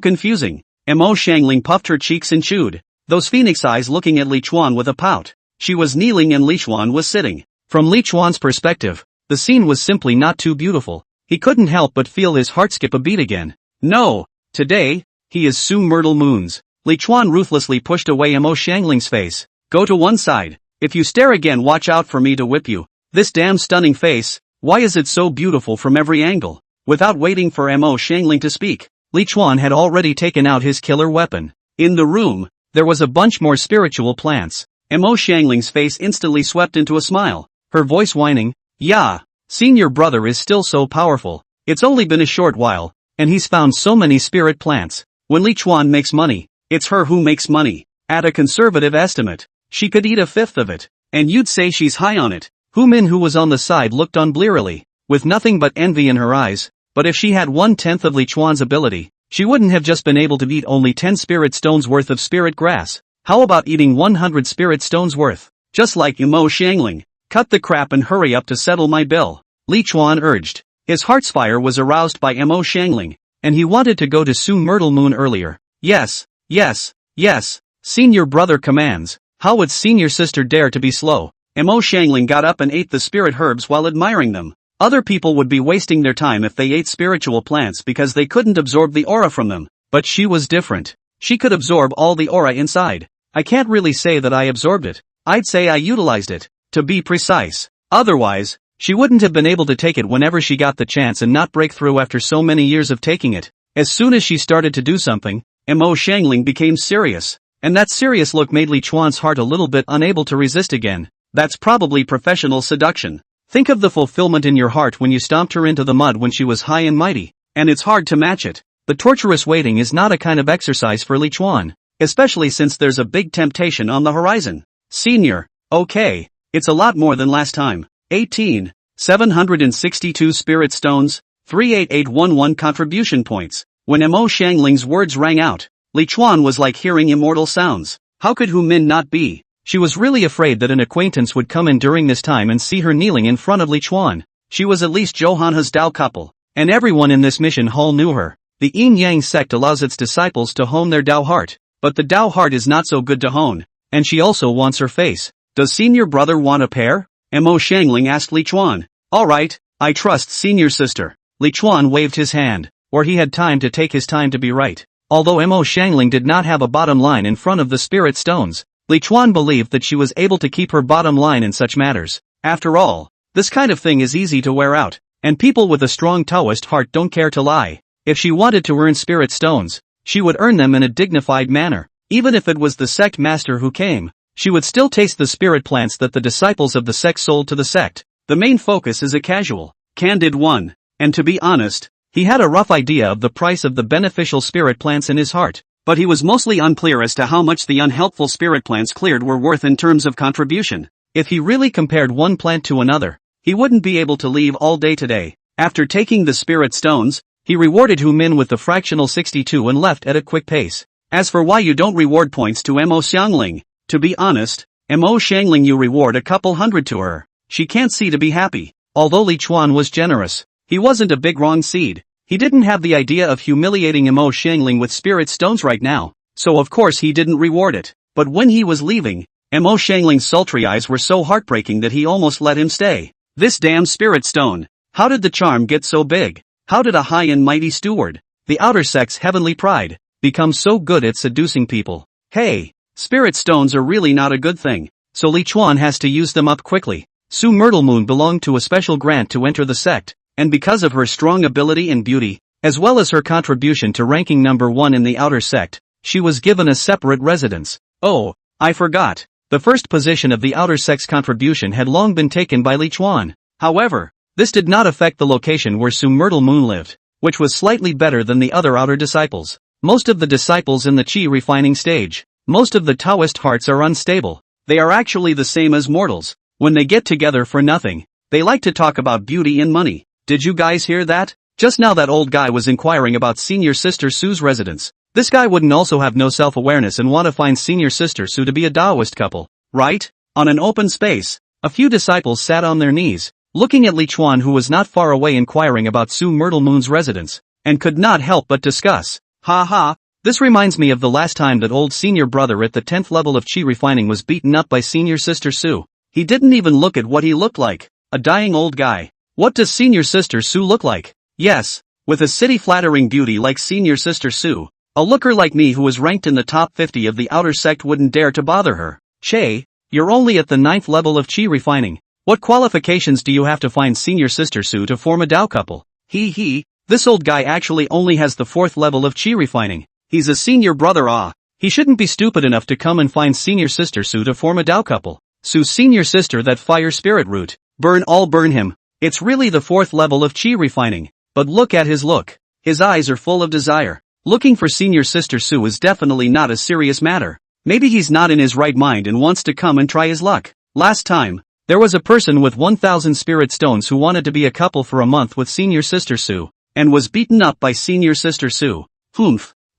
confusing. Mo Xiangling puffed her cheeks and chewed. Those phoenix eyes looking at Li Chuan with a pout. She was kneeling and Li Chuan was sitting. From Li Chuan's perspective, the scene was simply not too beautiful. He couldn't help but feel his heart skip a beat again. No, today, he is Su Myrtle Moon's. Li Chuan ruthlessly pushed away Mo Xiangling's face. Go to one side. If you stare again, watch out for me to whip you. This damn stunning face, why is it so beautiful from every angle? Without waiting for Mo Xiangling to speak, Li Chuan had already taken out his killer weapon. In the room, there was a bunch more spiritual plants. Mo Xiangling's face instantly swept into a smile, her voice whining, yeah, senior brother is still so powerful. It's only been a short while, and he's found so many spirit plants. When Li Chuan makes money, it's her who makes money. At a conservative estimate, she could eat a fifth of it, and you'd say she's high on it. Hu Min, who was on the side, looked on blearily, with nothing but envy in her eyes. But if she had 1/10 of Li Chuan's ability, she wouldn't have just been able to eat only 10 spirit stones worth of spirit grass. How about eating 100 spirit stones worth? Just like Mo Xiangling. Cut the crap and hurry up to settle my bill, Li Chuan urged. His heart's fire was aroused by Mo Xiangling, and he wanted to go to Su Myrtle Moon earlier. Yes, yes, yes, senior brother commands. How would senior sister dare to be slow? Mo Xiangling got up and ate the spirit herbs while admiring them. Other people would be wasting their time if they ate spiritual plants because they couldn't absorb the aura from them. But she was different. She could absorb all the aura inside. I can't really say that I absorbed it. I'd say I utilized it, to be precise. Otherwise, she wouldn't have been able to take it whenever she got the chance and not break through after so many years of taking it. As soon as she started to do something, Mo Xiangling became serious. And that serious look made Li Chuan's heart a little bit unable to resist again. That's probably professional seduction. Think of the fulfillment in your heart when you stomped her into the mud when she was high and mighty. And it's hard to match it. The torturous waiting is not a kind of exercise for Li Chuan, especially since there's a big temptation on the horizon. Senior, okay, it's a lot more than last time. 762 spirit stones, 38811 contribution points. When Mo Xiangling's words rang out, Li Chuan was like hearing immortal sounds. How could Hu Min not be? She was really afraid that an acquaintance would come in during this time and see her kneeling in front of Li Chuan. She was at least Johanna's Dao couple, and everyone in this mission hall knew her. The Yin Yang sect allows its disciples to hone their Dao heart, but the Dao heart is not so good to hone, and she also wants her face. Does senior brother want a pair? Mo Xiangling asked Li Chuan. Alright, I trust senior sister. Li Chuan waved his hand, or he had time to take his time to be right. Although Mo Xiangling did not have a bottom line in front of the spirit stones, Li Chuan believed that she was able to keep her bottom line in such matters. After all, this kind of thing is easy to wear out, and people with a strong Taoist heart don't care to lie. If she wanted to earn spirit stones, she would earn them in a dignified manner. Even if it was the sect master who came, she would still taste the spirit plants that the disciples of the sect sold to the sect. The main focus is a casual, candid one, and to be honest, he had a rough idea of the price of the beneficial spirit plants in his heart, but he was mostly unclear as to how much the unhelpful spirit plants cleared were worth in terms of contribution. If he really compared one plant to another, he wouldn't be able to leave all day today. After taking the spirit stones, he rewarded Hu Min with the fractional 62 and left at a quick pace. As for why you don't reward points to Mo Xiangling, to be honest, Mo Xiangling you reward a couple hundred to her. She can't see to be happy. Although Li Chuan was generous, he wasn't a big wrong seed. He didn't have the idea of humiliating Mo Xiangling with spirit stones right now, so of course he didn't reward it. But when he was leaving, Mo Xiangling's sultry eyes were so heartbreaking that he almost let him stay. This damn spirit stone. How did the charm get so big? How did a high and mighty steward, the outer sect's heavenly pride, become so good at seducing people? Hey, spirit stones are really not a good thing, so Li Chuan has to use them up quickly. Su Myrtle Moon belonged to a special grant to enter the sect, and because of her strong ability and beauty, as well as her contribution to ranking number 1 in the outer sect, she was given a separate residence. Oh, I forgot. The first position of the outer sect's contribution had long been taken by Li Chuan. However, this did not affect the location where Su Myrtle Moon lived, which was slightly better than the other outer disciples. Most of the disciples in the Qi refining stage, most of the Taoist hearts are unstable. They are actually the same as mortals. When they get together for nothing, they like to talk about beauty and money. Did you guys hear that? Just now that old guy was inquiring about Senior Sister Su's residence. This guy wouldn't also have no self-awareness and want to find Senior Sister Su to be a Taoist couple, right? On an open space, a few disciples sat on their knees, looking at Li Chuan who was not far away inquiring about Su Myrtle Moon's residence, and could not help but discuss. Ha ha, this reminds me of the last time that old senior brother at the 10th level of Qi refining was beaten up by Senior Sister Su. He didn't even look at what he looked like, a dying old guy. What does Senior Sister Su look like? Yes, with a city-flattering beauty like Senior Sister Su, a looker like me who was ranked in the top 50 of the outer sect wouldn't dare to bother her. Che, you're only at the 9th level of Qi refining. What qualifications do you have to find Senior Sister Su to form a Dao couple? This old guy actually only has the 4th level of Qi refining. He's a senior brother he shouldn't be stupid enough to come and find Senior Sister Su to form a Dao couple. Su's senior sister that fire spirit root. Burn him. It's really the 4th level of Qi refining. But look at his look. His eyes are full of desire. Looking for Senior Sister Su is definitely not a serious matter. Maybe he's not in his right mind and wants to come and try his luck. Last time, there was a person with 1,000 spirit stones who wanted to be a couple for a month with Senior Sister Su, and was beaten up by Senior Sister Su.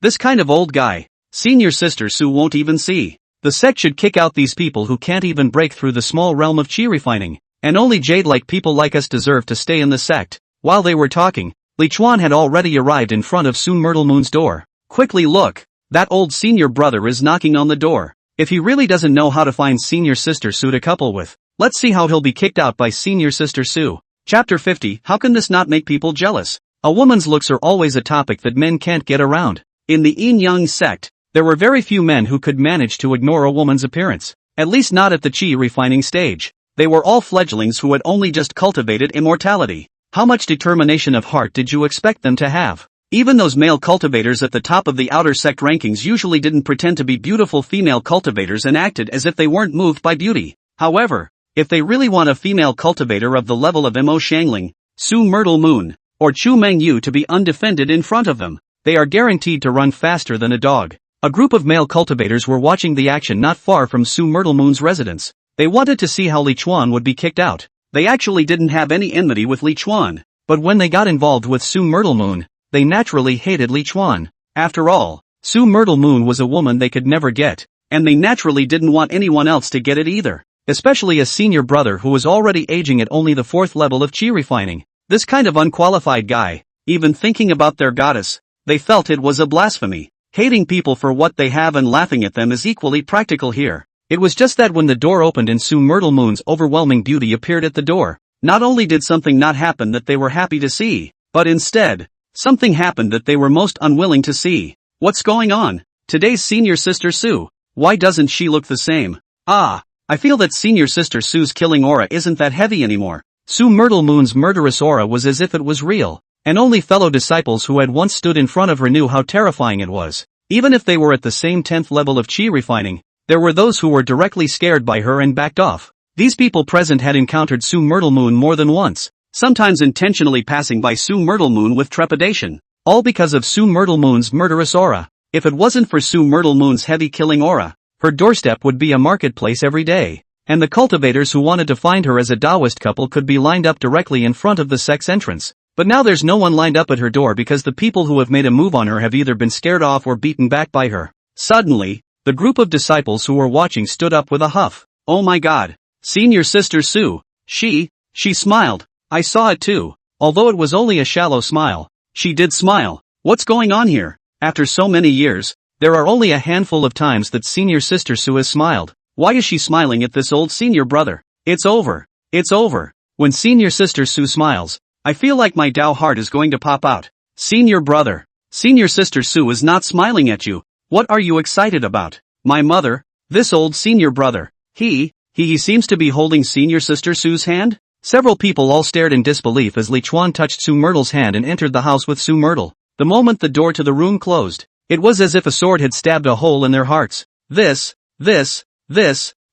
This kind of old guy, Senior Sister Su won't even see. The sect should kick out these people who can't even break through the small realm of Qi refining, and only jade-like people like us deserve to stay in the sect. While they were talking, Li Chuan had already arrived in front of Su Myrtle Moon's door. Quickly look, that old senior brother is knocking on the door. If he really doesn't know how to find Senior Sister Su to couple with, let's see how he'll be kicked out by Senior Sister Su. Chapter 50. How can this not make people jealous? A woman's looks are always a topic that men can't get around. In the Yin-Yang sect, there were very few men who could manage to ignore a woman's appearance, at least not at the Qi refining stage. They were all fledglings who had only just cultivated immortality. How much determination of heart did you expect them to have? Even those male cultivators at the top of the outer sect rankings usually didn't pretend to be beautiful female cultivators and acted as if they weren't moved by beauty. However, if they really want a female cultivator of the level of Mo Xiangling, Su Myrtle Moon, or Chu Mengyou to be undefended in front of them, they are guaranteed to run faster than a dog. A group of male cultivators were watching the action not far from Su Myrtle Moon's residence. They wanted to see how Li Chuan would be kicked out. They actually didn't have any enmity with Li Chuan, but when they got involved with Su Myrtle Moon, they naturally hated Li Chuan. After all, Su Myrtle Moon was a woman they could never get, and they naturally didn't want anyone else to get it either. Especially a senior brother who was already aging at only the 4th level of Qi refining. This kind of unqualified guy, even thinking about their goddess, they felt it was a blasphemy. Hating people for what they have and laughing at them is equally practical here. It was just that when the door opened and Su Myrtle Moon's overwhelming beauty appeared at the door, not only did something not happen that they were happy to see, but instead, something happened that they were most unwilling to see. What's going on? Today's Senior Sister Su, why doesn't she look the same? I feel that Senior Sister Su's killing aura isn't that heavy anymore. Su Myrtle Moon's murderous aura was as if it was real. and only fellow disciples who had once stood in front of her knew how terrifying it was. Even if they were at the same 10th level of chi refining, there were those who were directly scared by her and backed off. These people present had encountered Su Myrtle Moon more than once, sometimes intentionally passing by Su Myrtle Moon with trepidation, all because of Su Myrtle Moon's murderous aura. If it wasn't for Su Myrtle Moon's heavy killing aura, her doorstep would be a marketplace every day, and the cultivators who wanted to find her as a Taoist couple could be lined up directly in front of the sect's entrance. But now there's no one lined up at her door because the people who have made a move on her have either been scared off or beaten back by her. Suddenly, the group of disciples who were watching stood up with a huff. Oh my god. Senior Sister Su. She smiled. I saw it too. Although it was only a shallow smile, she did smile. What's going on here? After so many years, there are only a handful of times that Senior Sister Su has smiled. Why is she smiling at this old senior brother? It's over. It's over. When Senior Sister Su smiles, I feel like my Tao heart is going to pop out. Senior brother. Senior Sister Su is not smiling at you. What are you excited about? My mother? This old senior brother. He seems to be holding Senior Sister Su's hand? Several people all stared in disbelief as Li Chuan touched Su Myrtle's hand and entered the house with Su Myrtle. The moment the door to the room closed, it was as if a sword had stabbed a hole in their hearts. This,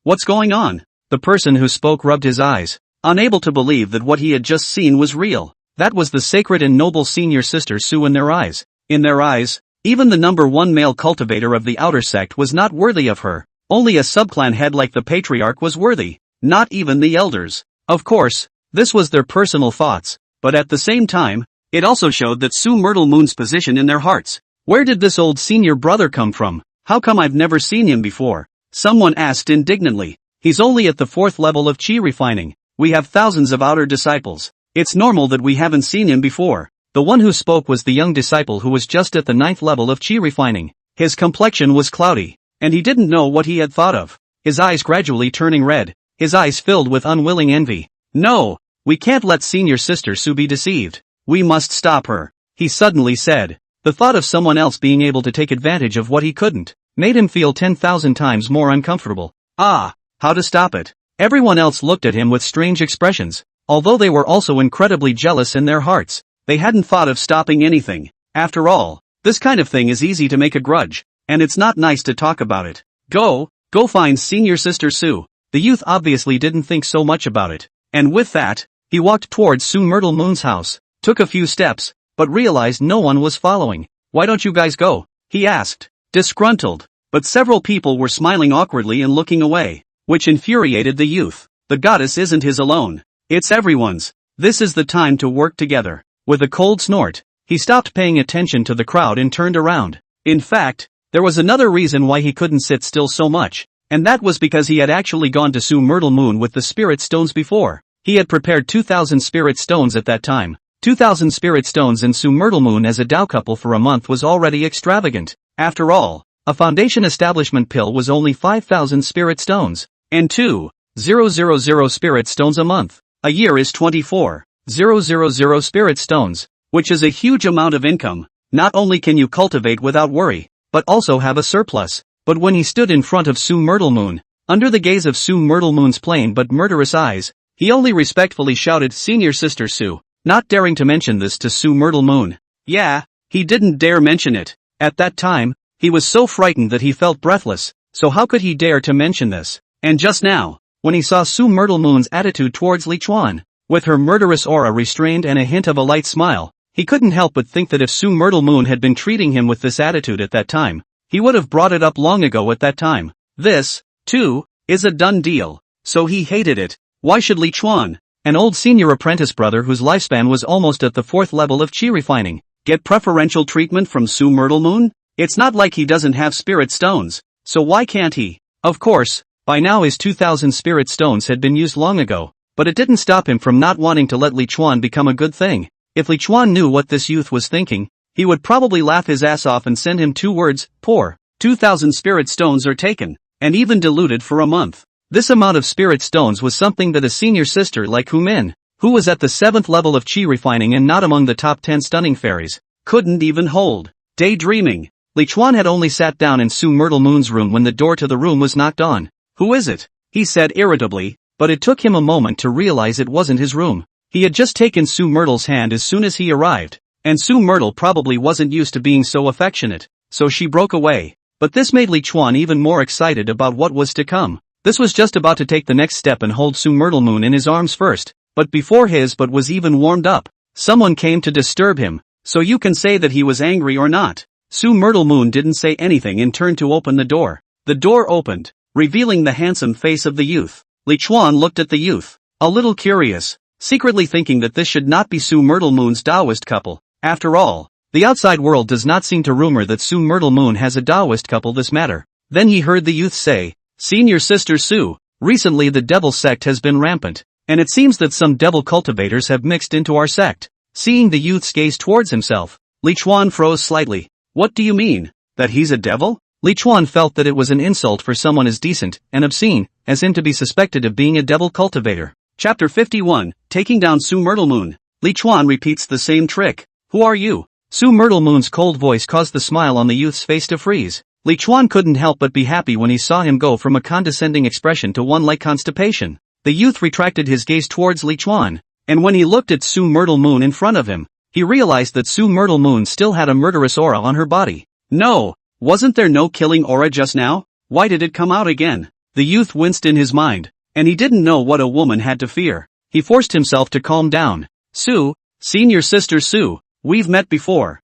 what's going on? The person who spoke rubbed his eyes, unable to believe that what he had just seen was real. That was the sacred and noble Senior Sister Su in their eyes. In their eyes, even the #1 male cultivator of the outer sect was not worthy of her. Only a subclan head like the patriarch was worthy. Not even the elders. Of course, this was their personal thoughts, but at the same time, it also showed that Su Myrtle Moon's position in their hearts. Where did this old senior brother come from? How come I've never seen him before? Someone asked indignantly. He's only at the 4th level of chi refining. We have thousands of outer disciples. It's normal that we haven't seen him before. The one who spoke was the young disciple who was just at the 9th level of chi refining. His complexion was cloudy, and he didn't know what he had thought of. His eyes gradually turning red, his eyes filled with unwilling envy. No, we can't let Senior Sister Su be deceived. We must stop her, he suddenly said. The thought of someone else being able to take advantage of what he couldn't made him feel 10,000 times more uncomfortable. How to stop it? Everyone else looked at him with strange expressions. Although they were also incredibly jealous in their hearts, they hadn't thought of stopping anything. After all, this kind of thing is easy to make a grudge, and it's not nice to talk about it. Go find Senior Sister Su. The youth obviously didn't think so much about it, and with that, he walked towards Su Myrtle Moon's house, took a few steps, but realized no one was following. Why don't you guys go? He asked, disgruntled, but several people were smiling awkwardly and looking away, which infuriated the youth. The goddess isn't his alone. It's everyone's. This is the time to work together. With a cold snort, he stopped paying attention to the crowd and turned around. In fact, there was another reason why he couldn't sit still so much, and that was because he had actually gone to Su Myrtle Moon with the spirit stones before. He had prepared 2,000 spirit stones at that time. 2,000 spirit stones in Su Myrtle Moon as a Tao couple for a month was already extravagant. After all, a foundation establishment pill was only 5,000 spirit stones, and 2,000 spirit stones a month. A year is 24,000 spirit stones, which is a huge amount of income. Not only can you cultivate without worry, but also have a surplus. But when he stood in front of Su Myrtle Moon, under the gaze of Su Myrtle Moon's plain but murderous eyes, he only respectfully shouted Senior Sister Su, not daring to mention this to Su Myrtle Moon. Yeah, he didn't dare mention it. At that time, he was so frightened that he felt breathless, so how could he dare to mention this? And just now, when he saw Su Myrtle Moon's attitude towards Li Chuan, with her murderous aura restrained and a hint of a light smile, he couldn't help but think that if Su Myrtle Moon had been treating him with this attitude at that time, he would have brought it up long ago at that time. This, too, is a done deal. So he hated it. Why should Li Chuan, an old senior apprentice brother whose lifespan was almost at the 4th level of chi refining, get preferential treatment from Su Myrtle Moon? It's not like he doesn't have spirit stones, so why can't he? Of course, by now his 2,000 spirit stones had been used long ago, but it didn't stop him from not wanting to let Li Chuan become a good thing. If Li Chuan knew what this youth was thinking, he would probably laugh his ass off and send him 2 words, poor. 2,000 spirit stones are taken, and even diluted for a month. This amount of spirit stones was something that a senior sister like Hu Min, who was at the 7th level of chi refining and not among the top 10 stunning fairies, couldn't even hold. Daydreaming. Li Chuan had only sat down in Su Myrtle Moon's room when the door to the room was knocked on. Who is it? He said irritably, but it took him a moment to realize it wasn't his room. He had just taken Su Myrtle's hand as soon as he arrived, and Su Myrtle probably wasn't used to being so affectionate, so she broke away. But this made Li Chuan even more excited about what was to come. This was just about to take the next step and hold Su Myrtle Moon in his arms first, but before his butt was even warmed up, someone came to disturb him, so you can say that he was angry or not. Su Myrtle Moon didn't say anything and turned to open the door. The door opened, revealing the handsome face of the youth. Li Chuan looked at the youth, a little curious, secretly thinking that this should not be Su Myrtle Moon's Taoist couple. After all, the outside world does not seem to rumor that Su Myrtle Moon has a Taoist couple this matter. Then he heard the youth say, "Senior Sister Su, recently the devil sect has been rampant, and it seems that some devil cultivators have mixed into our sect." Seeing the youth's gaze towards himself, Li Chuan froze slightly. "What do you mean? That he's a devil?" Li Chuan felt that it was an insult for someone as decent and obscene as him to be suspected of being a devil cultivator. Chapter 51, Taking Down Su Myrtle Moon. Li Chuan repeats the same trick. "Who are you?" Su Myrtle Moon's cold voice caused the smile on the youth's face to freeze. Li Chuan couldn't help but be happy when he saw him go from a condescending expression to one like constipation. The youth retracted his gaze towards Li Chuan, and when he looked at Su Myrtle Moon in front of him, he realized that Su Myrtle Moon still had a murderous aura on her body. "No, wasn't there no killing aura just now? Why did it come out again?" The youth winced in his mind, and he didn't know what a woman had to fear. He forced himself to calm down. "Su, Senior Sister Su, we've met before.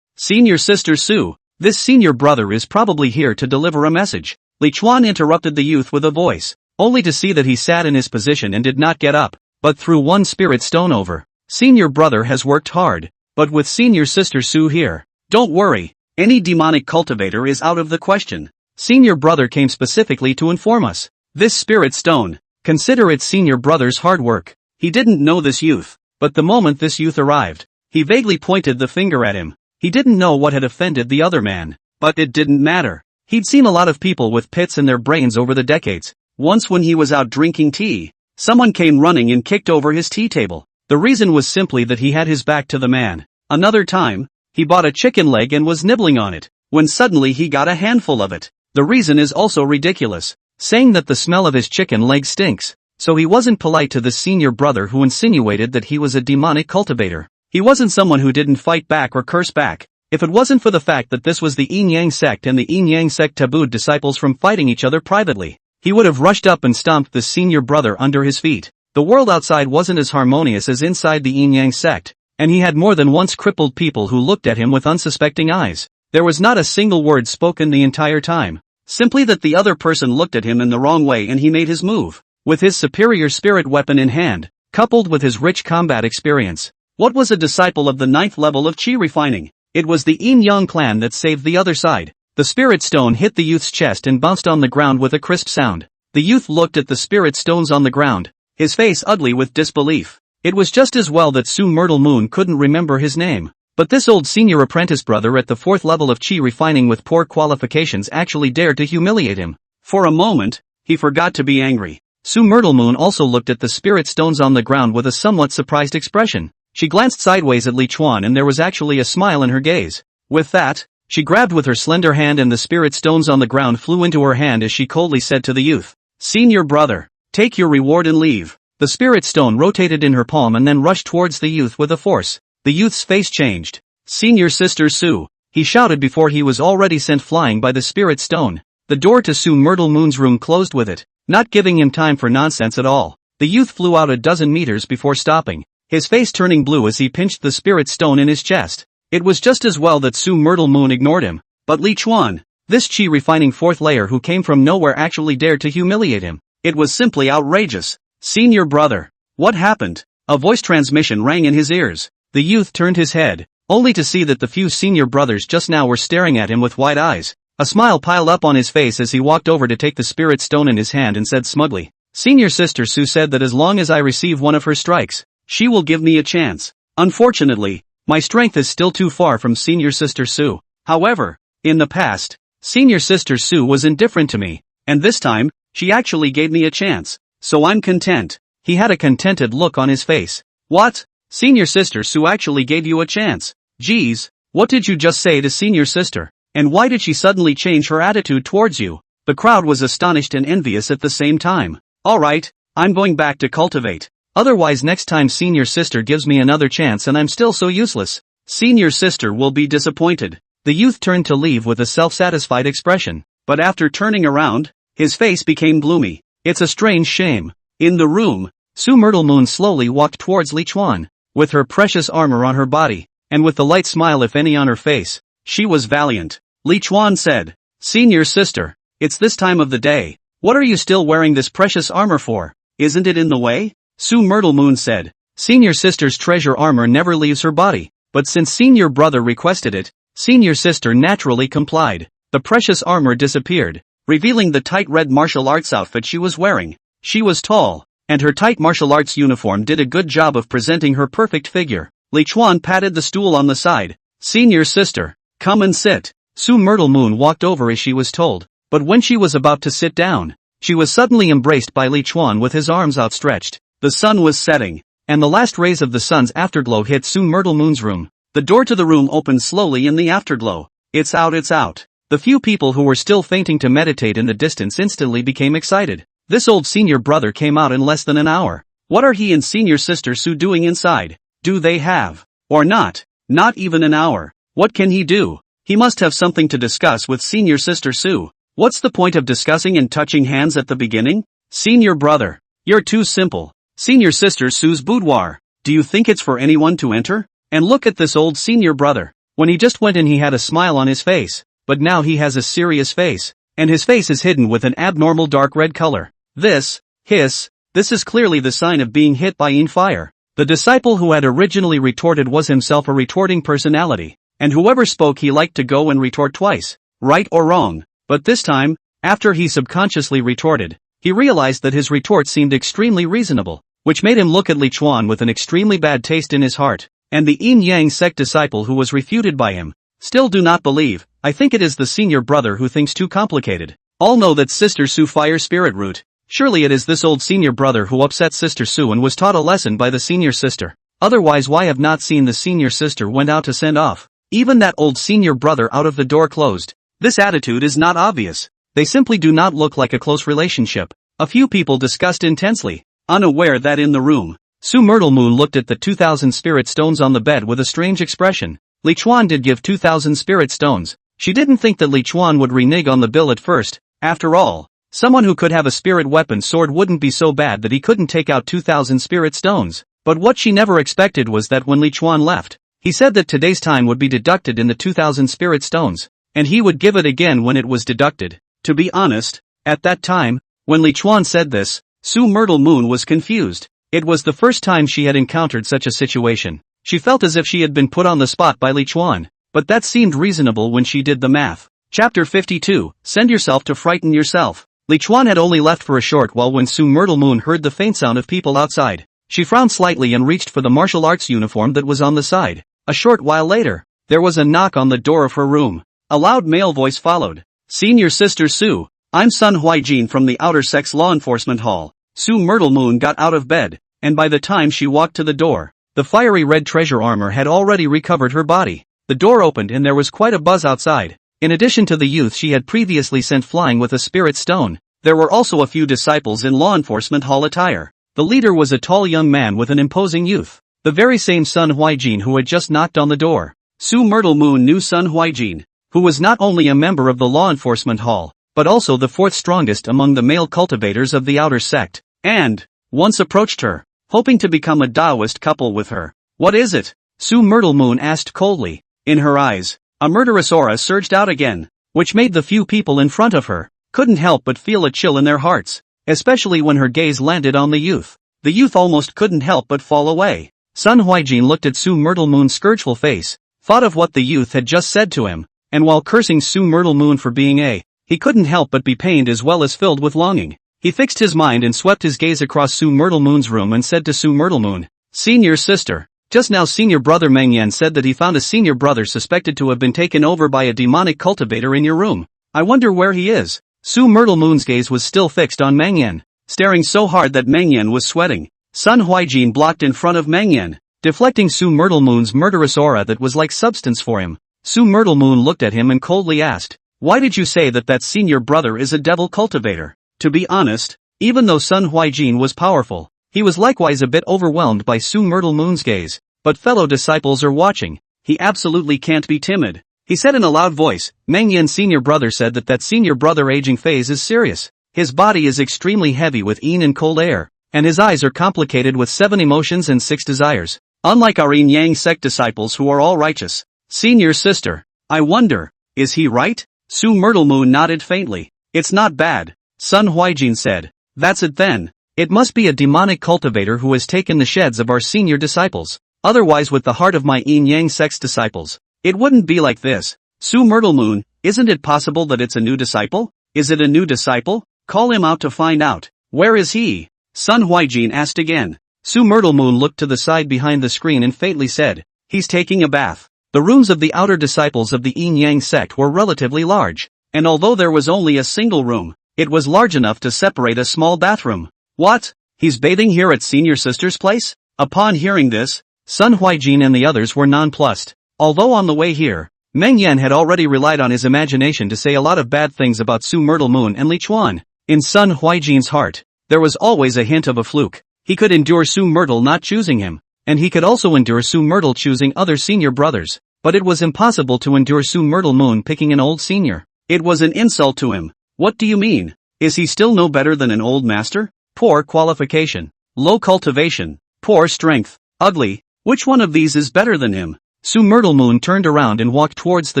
Senior Sister Su, this senior brother is probably here to deliver a message." Li Chuan interrupted the youth with a voice, only to see that he sat in his position and did not get up, but threw one spirit stone over. "Senior brother has worked hard, but with Senior Sister Su here, don't worry, any demonic cultivator is out of the question. Senior brother came specifically to inform us. This spirit stone, consider it senior brother's hard work." He didn't know this youth, but the moment this youth arrived, he vaguely pointed the finger at him. He didn't know what had offended the other man, but it didn't matter. He'd seen a lot of people with pits in their brains over the decades. Once when he was out drinking tea, someone came running and kicked over his tea table. The reason was simply that he had his back to the man. Another time, he bought a chicken leg and was nibbling on it, when suddenly he got a handful of it. The reason is also ridiculous, saying that the smell of his chicken leg stinks. So he wasn't polite to the senior brother who insinuated that he was a demonic cultivator. He wasn't someone who didn't fight back or curse back. If it wasn't for the fact that this was the Yin Yang sect and the Yin Yang sect tabooed disciples from fighting each other privately, he would have rushed up and stomped the senior brother under his feet. The world outside wasn't as harmonious as inside the Yin Yang sect, and he had more than once crippled people who looked at him with unsuspecting eyes. There was not a single word spoken the entire time, simply that the other person looked at him in the wrong way and he made his move. With his superior spirit weapon in hand, coupled with his rich combat experience, what was a disciple of the 9th level of Qi refining? It was the Yin Yang clan that saved the other side. The spirit stone hit the youth's chest and bounced on the ground with a crisp sound. The youth looked at the spirit stones on the ground, his face ugly with disbelief. It was just as well that Su Myrtle Moon couldn't remember his name. But this old senior apprentice brother at the 4th level of Qi refining with poor qualifications actually dared to humiliate him. For a moment, he forgot to be angry. Su Myrtle Moon also looked at the spirit stones on the ground with a somewhat surprised expression. She glanced sideways at Li Chuan and there was actually a smile in her gaze. With that, she grabbed with her slender hand and the spirit stones on the ground flew into her hand as she coldly said to the youth, "Senior brother, take your reward and leave." The spirit stone rotated in her palm and then rushed towards the youth with a force. The youth's face changed. "Senior Sister Su," he shouted before he was already sent flying by the spirit stone. The door to Su Myrtle Moon's room closed with it, not giving him time for nonsense at all. The youth flew out a dozen meters before stopping, his face turning blue as he pinched the spirit stone in his chest. It was just as well that Su Myrtle Moon ignored him. But Li Chuan, this Qi refining 4th layer who came from nowhere, actually dared to humiliate him. It was simply outrageous. "Senior brother, what happened?" A voice transmission rang in his ears. The youth turned his head, only to see that the few senior brothers just now were staring at him with wide eyes. A smile piled up on his face as he walked over to take the spirit stone in his hand and said smugly, "Senior Sister Su said that as long as I receive one of her strikes, she will give me a chance. Unfortunately, my strength is still too far from Senior Sister Su. However, in the past, Senior Sister Su was indifferent to me, and this time, she actually gave me a chance, so I'm content." He had a contented look on his face. "What? Senior Sister Su actually gave you a chance? Geez, what did you just say to Senior Sister? And why did she suddenly change her attitude towards you?" The crowd was astonished and envious at the same time. "Alright, I'm going back to cultivate. Otherwise next time senior sister gives me another chance and I'm still so useless. Senior sister will be disappointed. The youth turned to leave with a self-satisfied expression, but after turning around, his face became gloomy. It's a strange shame. In the room, Su Myrtle Moon slowly walked towards Li Chuan, with her precious armor on her body, and with the light smile if any on her face. She was valiant. Li Chuan said, "Senior sister, it's this time of the day. What are you still wearing this precious armor for? Isn't it in the way?" Su Myrtle Moon said, "Senior sister's treasure armor never leaves her body, but since senior brother requested it, senior sister naturally complied." The precious armor disappeared, revealing the tight red martial arts outfit she was wearing. She was tall, and her tight martial arts uniform did a good job of presenting her perfect figure. Li Chuan patted the stool on the side. "Senior sister, come and sit." Su Myrtle Moon walked over as she was told, but when she was about to sit down, she was suddenly embraced by Li Chuan with his arms outstretched. The sun was setting, and the last rays of the sun's afterglow hit Su Myrtle Moon's room. The door to the room opened slowly in the afterglow. "It's out, it's out." The few people who were still fainting to meditate in the distance instantly became excited. This old senior brother came out in less than an hour. What are he and senior sister Su doing inside? Do they have, or not? Not even an hour. What can he do? He must have something to discuss with senior sister Su. What's the point of discussing and touching hands at the beginning? Senior brother, you're too simple. Senior sister Su's boudoir. Do you think it's for anyone to enter? And look at this old senior brother. When he just went in he had a smile on his face, but now he has a serious face, and his face is hidden with an abnormal dark red color. This is clearly the sign of being hit by in fire. The disciple who had originally retorted was himself a retorting personality, and whoever spoke he liked to go and retort twice, right or wrong. But this time, after he subconsciously retorted, he realized that his retort seemed extremely reasonable, which made him look at Li Chuan with an extremely bad taste in his heart. And the Yin Yang sect disciple who was refuted by him, still do not believe. I think it is the senior brother who thinks too complicated. All know that Sister Su fire spirit root. Surely it is this old senior brother who upset Sister Su and was taught a lesson by the senior sister. Otherwise why have not seen the senior sister went out to send off even that old senior brother out of the door closed? This attitude is not obvious. They simply do not look like a close relationship. A few people discussed intensely, unaware that in the room, Su Myrtle Moon looked at the 2,000 spirit stones on the bed with a strange expression. Li Chuan did give 2,000 spirit stones. She didn't think that Li Chuan would renege on the bill at first. After all, someone who could have a spirit weapon sword wouldn't be so bad that he couldn't take out 2,000 spirit stones. But what she never expected was that when Li Chuan left, he said that today's time would be deducted in the 2,000 spirit stones, and he would give it again when it was deducted. To be honest, at that time, when Li Chuan said this, Su Myrtle Moon was confused. It was the first time she had encountered such a situation. She felt as if she had been put on the spot by Li Chuan, but that seemed reasonable when she did the math. Chapter 52, Send Yourself to Frighten Yourself. Li Chuan had only left for a short while when Su Myrtle Moon heard the faint sound of people outside. She frowned slightly and reached for the martial arts uniform that was on the side. A short while later, there was a knock on the door of her room. A loud male voice followed. "Senior Sister Su, I'm Sun Huijin from the Outer Sect's Law Enforcement Hall." Su Myrtle Moon got out of bed, and by the time she walked to the door, the fiery red treasure armor had already recovered her body. The door opened and there was quite a buzz outside. In addition to the youth she had previously sent flying with a spirit stone, there were also a few disciples in law enforcement hall attire. The leader was a tall young man with an imposing youth, the very same Sun Huijin who had just knocked on the door. Su Myrtle Moon knew Sun Huijin, who was not only a member of the law enforcement hall, but also the fourth strongest among the male cultivators of the outer sect, and once approached her, hoping to become a Taoist couple with her. "What is it?" Su Myrtle Moon asked coldly. In her eyes, a murderous aura surged out again, which made the few people in front of her couldn't help but feel a chill in their hearts, especially when her gaze landed on the youth. The youth almost couldn't help but fall away. Sun Huijin looked at Su Myrtle Moon's scourgeful face, thought of what the youth had just said to him, and while cursing Su Myrtle Moon for being he couldn't help but be pained as well as filled with longing. He fixed his mind and swept his gaze across Su Myrtle Moon's room and said to Su Myrtle Moon, "Senior sister, just now senior brother Mengyan said that he found a senior brother suspected to have been taken over by a demonic cultivator in your room. I wonder where he is." Su Myrtle Moon's gaze was still fixed on Mengyan, staring so hard that Mengyan was sweating. Sun Huijin blocked in front of Mengyan, deflecting Su Myrtle Moon's murderous aura that was like substance for him. Su Myrtle Moon looked at him and coldly asked, "Why did you say that senior brother is a devil cultivator?" To be honest, even though Sun Huijin was powerful, He was likewise a bit overwhelmed by Su Myrtle Moon's gaze. But fellow disciples are watching. He absolutely can't be timid. He said in a loud voice. Mengyan senior brother said that senior brother aging phase is serious. His body is extremely heavy with yin and cold air, and his eyes are complicated with 7 emotions and 6 desires. Unlike our yin yang sect disciples who are all righteous. Senior sister. I wonder, is he right? Su Myrtle Moon nodded faintly. It's not bad. Sun Huijin said. That's it then. It must be a demonic cultivator who has taken the sheds of our senior disciples. Otherwise with the heart of my yin yang sect's disciples, it wouldn't be like this. Su Myrtle Moon, isn't it possible that it's a new disciple? Is it a new disciple? Call him out to find out. Where is he? Sun Huijin asked again. Su Myrtle Moon looked to the side behind the screen and faintly said, he's taking a bath. The rooms of the outer disciples of the yin yang sect were relatively large, and although there was only a single room, it was large enough to separate a small bathroom. What? He's bathing here at senior sister's place? Upon hearing this, Sun Huijin and the others were nonplussed. Although on the way here, Mengyan had already relied on his imagination to say a lot of bad things about Su Myrtle Moon and Li Chuan. In Sun Huijin's heart, there was always a hint of a fluke. He could endure Su Myrtle not choosing him, and he could also endure Su Myrtle choosing other senior brothers, but it was impossible to endure Su Myrtle Moon picking an old senior. It was an insult to him. What do you mean? Is he still no better than an old master? Poor qualification. Low cultivation. Poor strength. Ugly. Which one of these is better than him? Su Myrtle Moon turned around and walked towards the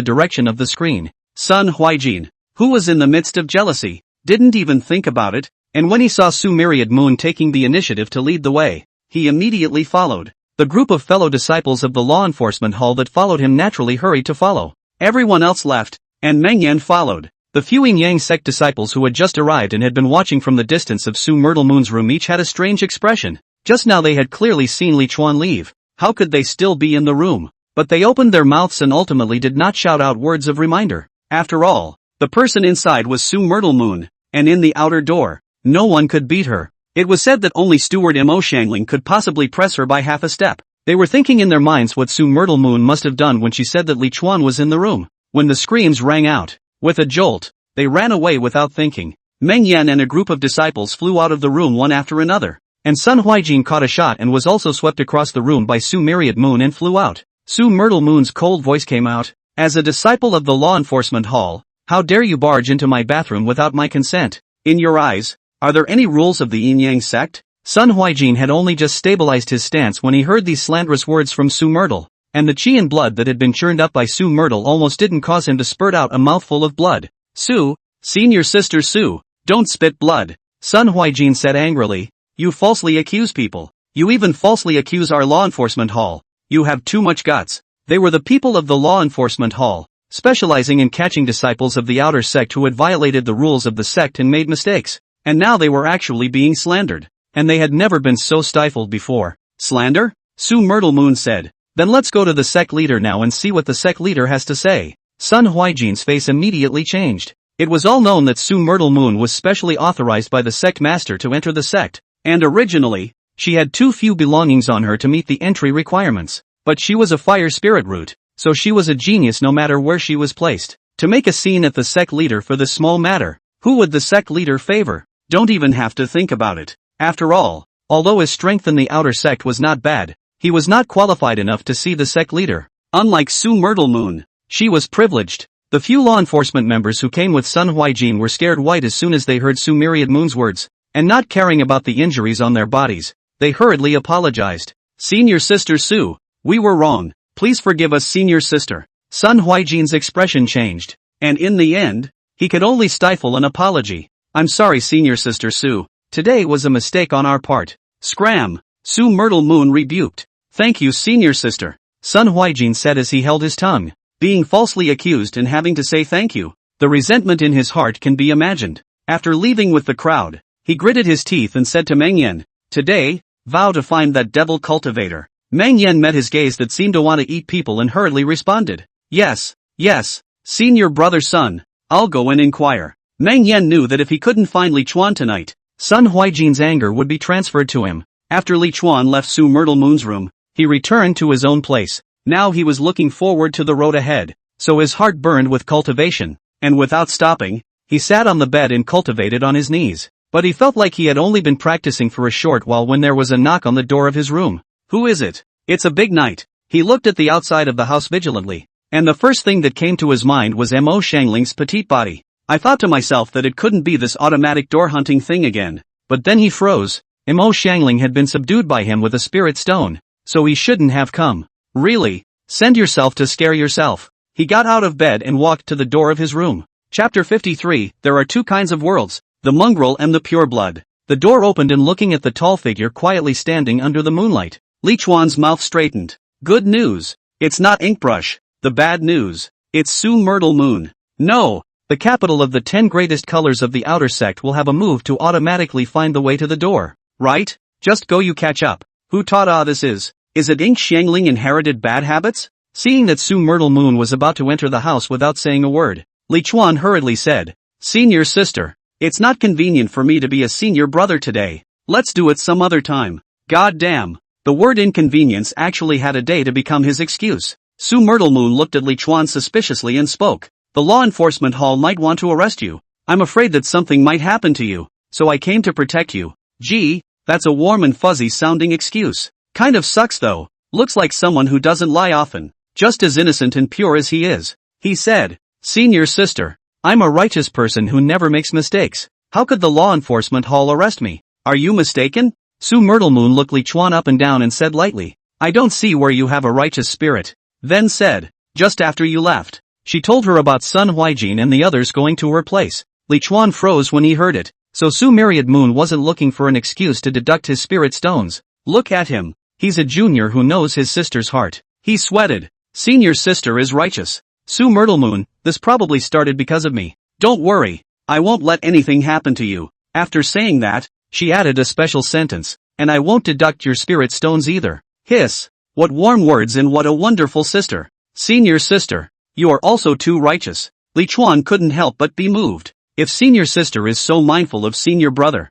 direction of the screen. Sun Huijin, who was in the midst of jealousy, didn't even think about it, and when he saw Su Myriad Moon taking the initiative to lead the way, he immediately followed. The group of fellow disciples of the law enforcement hall that followed him naturally hurried to follow. Everyone else left, and Mengyan followed. The few Yin Yang sect disciples who had just arrived and had been watching from the distance of Su Myrtle Moon's room each had a strange expression. Just now they had clearly seen Li Chuan leave. How could they still be in the room? But they opened their mouths and ultimately did not shout out words of reminder. After all, the person inside was Su Myrtle Moon, and in the outer door, no one could beat her. It was said that only steward Mo Xiangling could possibly press her by half a step. They were thinking in their minds what Su Myrtle Moon must have done when she said that Li Chuan was in the room. When the screams rang out, with a jolt, they ran away without thinking. Meng Yan and a group of disciples flew out of the room one after another, and Sun Huijin caught a shot and was also swept across the room by Su Myriad Moon and flew out. Su Myrtle Moon's cold voice came out. As a disciple of the law enforcement hall, how dare you barge into my bathroom without my consent? In your eyes, are there any rules of the Yin Yang sect? Sun Huijin had only just stabilized his stance when he heard these slanderous words from Su Myrtle, and the chi and blood that had been churned up by Su Myrtle almost didn't cause him to spurt out a mouthful of blood. Su, senior sister Su, don't spit blood, Sun Huijin said angrily. You falsely accuse people. You even falsely accuse our law enforcement hall. You have too much guts. They were the people of the law enforcement hall, specializing in catching disciples of the outer sect who had violated the rules of the sect and made mistakes, and now they were actually being slandered, and they had never been so stifled before. Slander? Su Myrtle Moon said. Then let's go to the sect leader now and see what the sect leader has to say. Sun Huijin's face immediately changed. It was all known that Su Myrtle Moon was specially authorized by the sect master to enter the sect, and originally, she had too few belongings on her to meet the entry requirements, but she was a fire spirit root, so she was a genius no matter where she was placed. To make a scene at the sect leader for this small matter, who would the sect leader favor? Don't even have to think about it. After all, although his strength in the outer sect was not bad, he was not qualified enough to see the sect leader. Unlike Su Myrtle Moon, she was privileged. The few law enforcement members who came with Sun Huijin were scared white as soon as they heard Su Myriad Moon's words, and not caring about the injuries on their bodies, they hurriedly apologized. Senior sister Su, we were wrong. Please forgive us, senior sister. Sun Huijin's expression changed, and in the end, he could only stifle an apology. I'm sorry, senior sister Su. Today was a mistake on our part. Scram! Su Myrtle Moon rebuked. Thank you, senior sister, Sun Huijin said as he held his tongue. Being falsely accused and having to say thank you, the resentment in his heart can be imagined. After leaving with the crowd, he gritted his teeth and said to Meng Yan, today, vow to find that devil cultivator. Meng Yan met his gaze that seemed to want to eat people and hurriedly responded. Yes, senior brother Sun, I'll go and inquire. Meng Yan knew that if he couldn't find Li Chuan tonight, Sun Huijin's anger would be transferred to him. After Li Chuan left Su Myrtle Moon's room, he returned to his own place. Now he was looking forward to the road ahead, so his heart burned with cultivation, and without stopping, he sat on the bed and cultivated on his knees. But he felt like he had only been practicing for a short while when there was a knock on the door of his room. Who is it? It's a big night. He looked at the outside of the house vigilantly, and the first thing that came to his mind was Mo Xiangling's petite body. I thought to myself that it couldn't be this automatic door hunting thing again, but then he froze. Mo Xiangling had been subdued by him with a spirit stone, so he shouldn't have come. Really? Send yourself to scare yourself. He got out of bed and walked to the door of his room. Chapter 53, There are two kinds of worlds, the mongrel and the pure blood. The door opened and looking at the tall figure quietly standing under the moonlight, Li Chuan's mouth straightened. Good news. It's not Inkbrush. The bad news. It's Su Myrtle Moon. No. The capital of the 10 greatest colors of the outer sect will have a move to automatically find the way to the door. Right? Just go you catch up. Who taught this is? Is it Ink Xiangling inherited bad habits? Seeing that Su Myrtle Moon was about to enter the house without saying a word, Li Chuan hurriedly said, Senior sister. It's not convenient for me to be a senior brother today. Let's do it some other time. God damn. The word inconvenience actually had a day to become his excuse. Su Myrtle Moon looked at Li Chuan suspiciously and spoke. The law enforcement hall might want to arrest you. I'm afraid that something might happen to you, so I came to protect you. Gee, that's a warm and fuzzy sounding excuse. Kind of sucks though. Looks like someone who doesn't lie often. Just as innocent and pure as he is. He said, Senior sister. I'm a righteous person who never makes mistakes. How could the law enforcement hall arrest me? Are you mistaken? Su Myrtle Moon looked Li Chuan up and down and said lightly, I don't see where you have a righteous spirit. Then said, just after you left. She told her about Sun Huijin and the others going to her place. Li Chuan froze when he heard it, so Su Myriad Moon wasn't looking for an excuse to deduct his spirit stones. Look at him. He's a junior who knows his sister's heart. He sweated. Senior sister is righteous. Su Myrtle Moon, this probably started because of me. Don't worry. I won't let anything happen to you. After saying that, she added a special sentence, and I won't deduct your spirit stones either. Hiss. What warm words and what a wonderful sister. Senior sister. You are also too righteous. Li Chuan couldn't help but be moved. If senior sister is so mindful of senior brother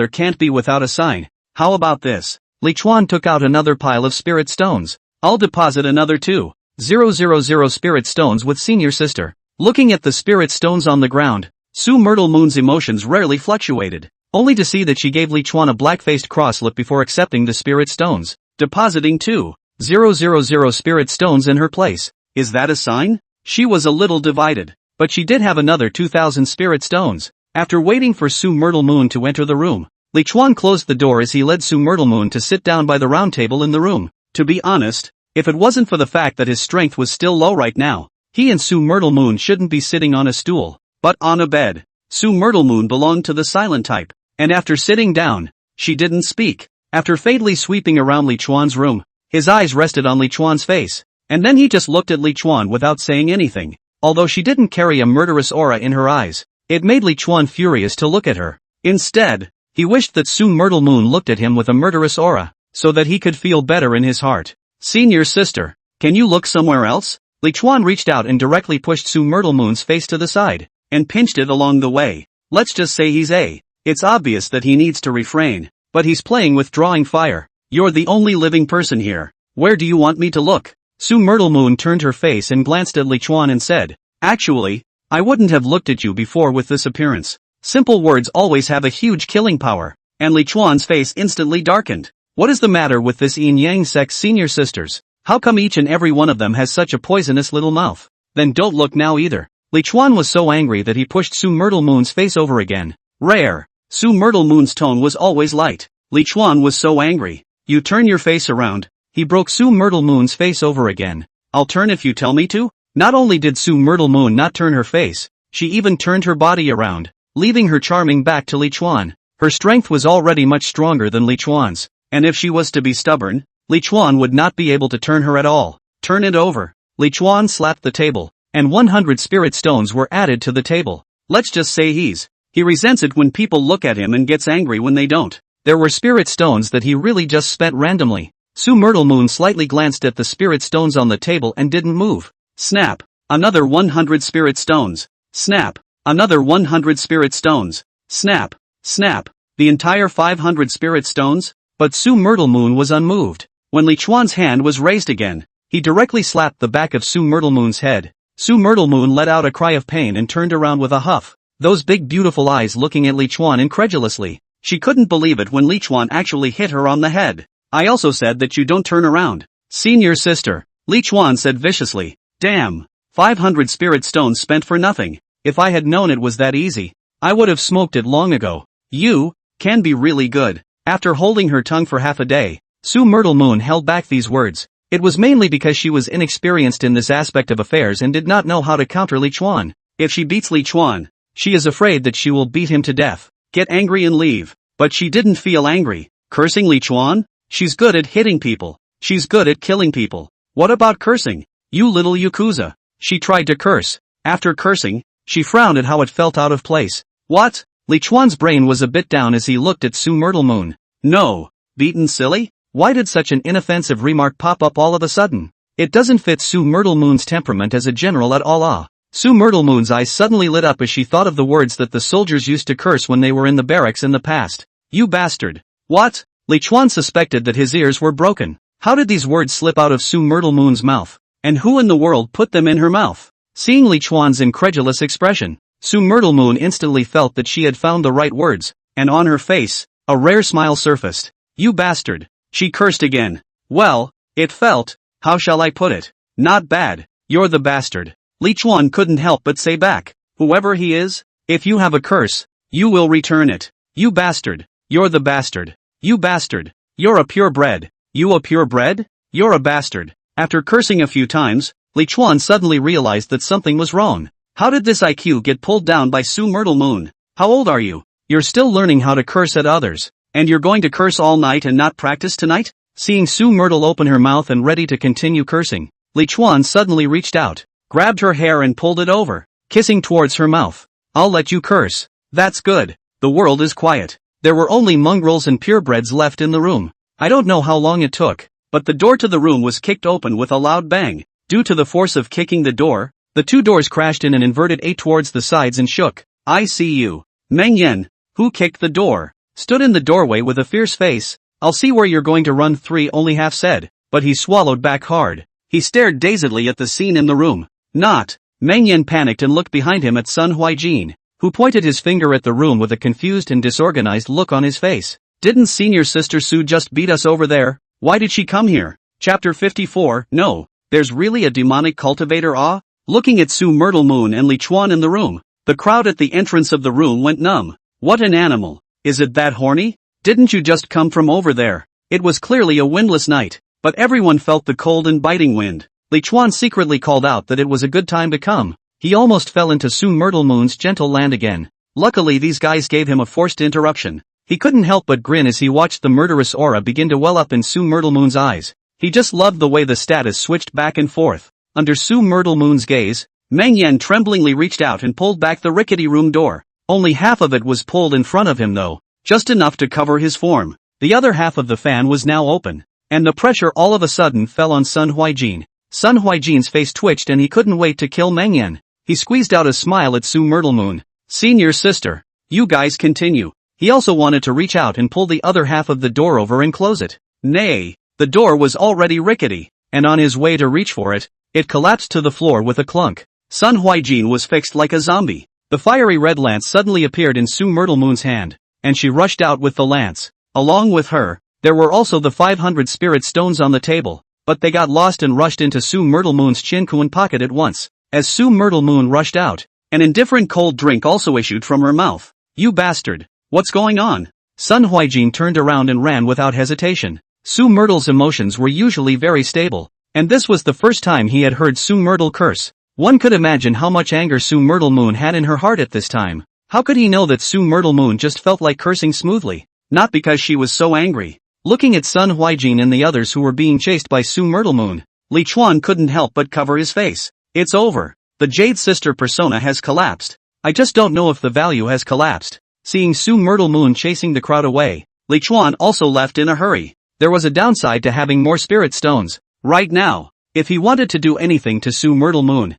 can't be without a sign. How about this? Li Chuan took out another pile of spirit stones. I'll deposit another 2,000 spirit stones with senior sister. Looking at the spirit stones on the ground, Su Myrtle Moon's emotions rarely fluctuated, only to see that she gave Li Chuan a black-faced cross look before accepting the spirit stones, depositing 2,000 spirit stones in her place. Is that a sign? She was a little divided, but she did have another 2,000 spirit stones. After waiting for Su Myrtle Moon to enter the room, Li Chuan closed the door as he led Su Myrtle Moon to sit down by the round table in the room. To be honest, if it wasn't for the fact that his strength was still low right now, he and Su Myrtle Moon shouldn't be sitting on a stool, but on a bed. Su Myrtle Moon belonged to the silent type, and after sitting down, she didn't speak. After fatally sweeping around Li Chuan's room, his eyes rested on Li Chuan's face. And then he just looked at Li Chuan without saying anything. Although she didn't carry a murderous aura in her eyes, it made Li Chuan furious to look at her. Instead, he wished that Su Myrtle Moon looked at him with a murderous aura, so that he could feel better in his heart. Senior sister, can you look somewhere else? Li Chuan reached out and directly pushed Su Myrtle Moon's face to the side, and pinched it along the way. Let's just say it's obvious that he needs to refrain, but he's playing with drawing fire. You're the only living person here. Where do you want me to look? Su Myrtle Moon turned her face and glanced at Li Chuan and said, Actually, I wouldn't have looked at you before with this appearance. Simple words always have a huge killing power. And Li Chuan's face instantly darkened. What is the matter with this Yin Yang sect's senior sisters? How come each and every one of them has such a poisonous little mouth? Then don't look now either. Li Chuan was so angry that he pushed Su Myrtle Moon's face over again. Rare. Su Myrtle Moon's tone was always light. Li Chuan was so angry. You turn your face around. He broke Su Myrtle Moon's face over again. I'll turn if you tell me to? Not only did Su Myrtle Moon not turn her face, she even turned her body around, leaving her charming back to Li Chuan. Her strength was already much stronger than Li Chuan's, and if she was to be stubborn, Li Chuan would not be able to turn her at all. Turn it over. Li Chuan slapped the table, and 100 spirit stones were added to the table. Let's just say he resents it when people look at him and gets angry when they don't. There were spirit stones that he really just spent randomly. Su Myrtle Moon slightly glanced at the spirit stones on the table and didn't move. Snap. Another 100 spirit stones. Snap. Another 100 spirit stones. Snap. Snap. The entire 500 spirit stones? But Su Myrtle Moon was unmoved. When Li Chuan's hand was raised again, he directly slapped the back of Su Myrtle Moon's head. Su Myrtle Moon let out a cry of pain and turned around with a huff. those big beautiful eyes looking at Li Chuan incredulously. She couldn't believe it when Li Chuan actually hit her on the head. I also said that you don't turn around. Senior sister, Li Chuan said viciously. Damn. 500 spirit stones spent for nothing. If I had known it was that easy, I would have smoked it long ago. You can be really good. After holding her tongue for half a day, Su Myrtle Moon held back these words. It was mainly because she was inexperienced in this aspect of affairs and did not know how to counter Li Chuan. If she beats Li Chuan, she is afraid that she will beat him to death, get angry and leave. But she didn't feel angry. Cursing Li Chuan? She's good at hitting people. She's good at killing people. What about cursing? You little Yakuza. She tried to curse. After cursing, she frowned at how it felt out of place. What? Li Chuan's brain was a bit down as he looked at Su Myrtle Moon. No. Beaten silly? Why did such an inoffensive remark pop up all of a sudden? It doesn't fit Su Myrtle Moon's temperament as a general at all. Su Myrtle Moon's eyes suddenly lit up as she thought of the words that the soldiers used to curse when they were in the barracks in the past. You bastard. What? Li Chuan suspected that his ears were broken. How did these words slip out of Su Myrtle Moon's mouth? And who in the world put them in her mouth? Seeing Li Chuan's incredulous expression, Su Myrtle Moon instantly felt that she had found the right words, and on her face, a rare smile surfaced. You bastard. She cursed again. Well, it felt, how shall I put it? Not bad. You're the bastard. Li Chuan couldn't help but say back. Whoever he is, if you have a curse, you will return it. You bastard. You're the bastard. You bastard. You're a purebred. You a purebred? You're a bastard. After cursing a few times, Li Chuan suddenly realized that something was wrong. How did this IQ get pulled down by Su Myrtle Moon? How old are you? You're still learning how to curse at others. And you're going to curse all night and not practice tonight? Seeing Su Myrtle open her mouth and ready to continue cursing, Li Chuan suddenly reached out, grabbed her hair and pulled it over, kissing towards her mouth. I'll let you curse. That's good. The world is quiet. There were only mongrels and purebreds left in the room. I don't know how long it took, but the door to the room was kicked open with a loud bang. Due to the force of kicking the door, the two doors crashed in an inverted 8 towards the sides and shook. I see you. Meng Yan, who kicked the door, stood in the doorway with a fierce face. I'll see where you're going to run. 3 only half said, but he swallowed back hard. He stared dazedly at the scene in the room. Not. Meng Yan panicked and looked behind him at Sun Huijin, who pointed his finger at the room with a confused and disorganized look on his face. Didn't senior sister Su just beat us over there? Why did she come here? Chapter 54. No, there's really a demonic cultivator. Looking at Su Myrtle Moon and Li Chuan in the room, the crowd at the entrance of the room went numb. What an animal. Is it that horny? Didn't you just come from over there? It was clearly a windless night, but everyone felt the cold and biting wind. Li Chuan secretly called out that it was a good time to come. He almost fell into Su Myrtle Moon's gentle land again. Luckily these guys gave him a forced interruption. He couldn't help but grin as he watched the murderous aura begin to well up in Su Myrtle Moon's eyes. He just loved the way the status switched back and forth. Under Su Myrtle Moon's gaze, Meng Yan tremblingly reached out and pulled back the rickety room door. Only half of it was pulled in front of him though, just enough to cover his form. The other half of the fan was now open, and the pressure all of a sudden fell on Sun Huijin. Sun Huijin's face twitched and he couldn't wait to kill Meng Yan. He squeezed out a smile at Su Myrtle Moon. Senior sister, you guys continue. He also wanted to reach out and pull the other half of the door over and close it. Nay, the door was already rickety, and on his way to reach for it, it collapsed to the floor with a clunk. Sun Huijin was fixed like a zombie. The fiery red lance suddenly appeared in Su Myrtle Moon's hand, and she rushed out with the lance. Along with her, there were also the 500 spirit stones on the table, but they got lost and rushed into Su Myrtle Moon's Chin-kun pocket at once. As Su Myrtle Moon rushed out, an indifferent cold drink also issued from her mouth. You bastard! What's going on? Sun Huijin turned around and ran without hesitation. Su Myrtle's emotions were usually very stable, and this was the first time he had heard Su Myrtle curse. One could imagine how much anger Su Myrtle Moon had in her heart at this time. How could he know that Su Myrtle Moon just felt like cursing smoothly? Not because she was so angry. Looking at Sun Huijin and the others who were being chased by Su Myrtle Moon, Li Chuan couldn't help but cover his face. It's over. The Jade Sister persona has collapsed. I just don't know if the value has collapsed. Seeing Su Myrtle Moon chasing the crowd away, Li Chuan also left in a hurry. There was a downside to having more spirit stones. Right now, if he wanted to do anything to Su Myrtle Moon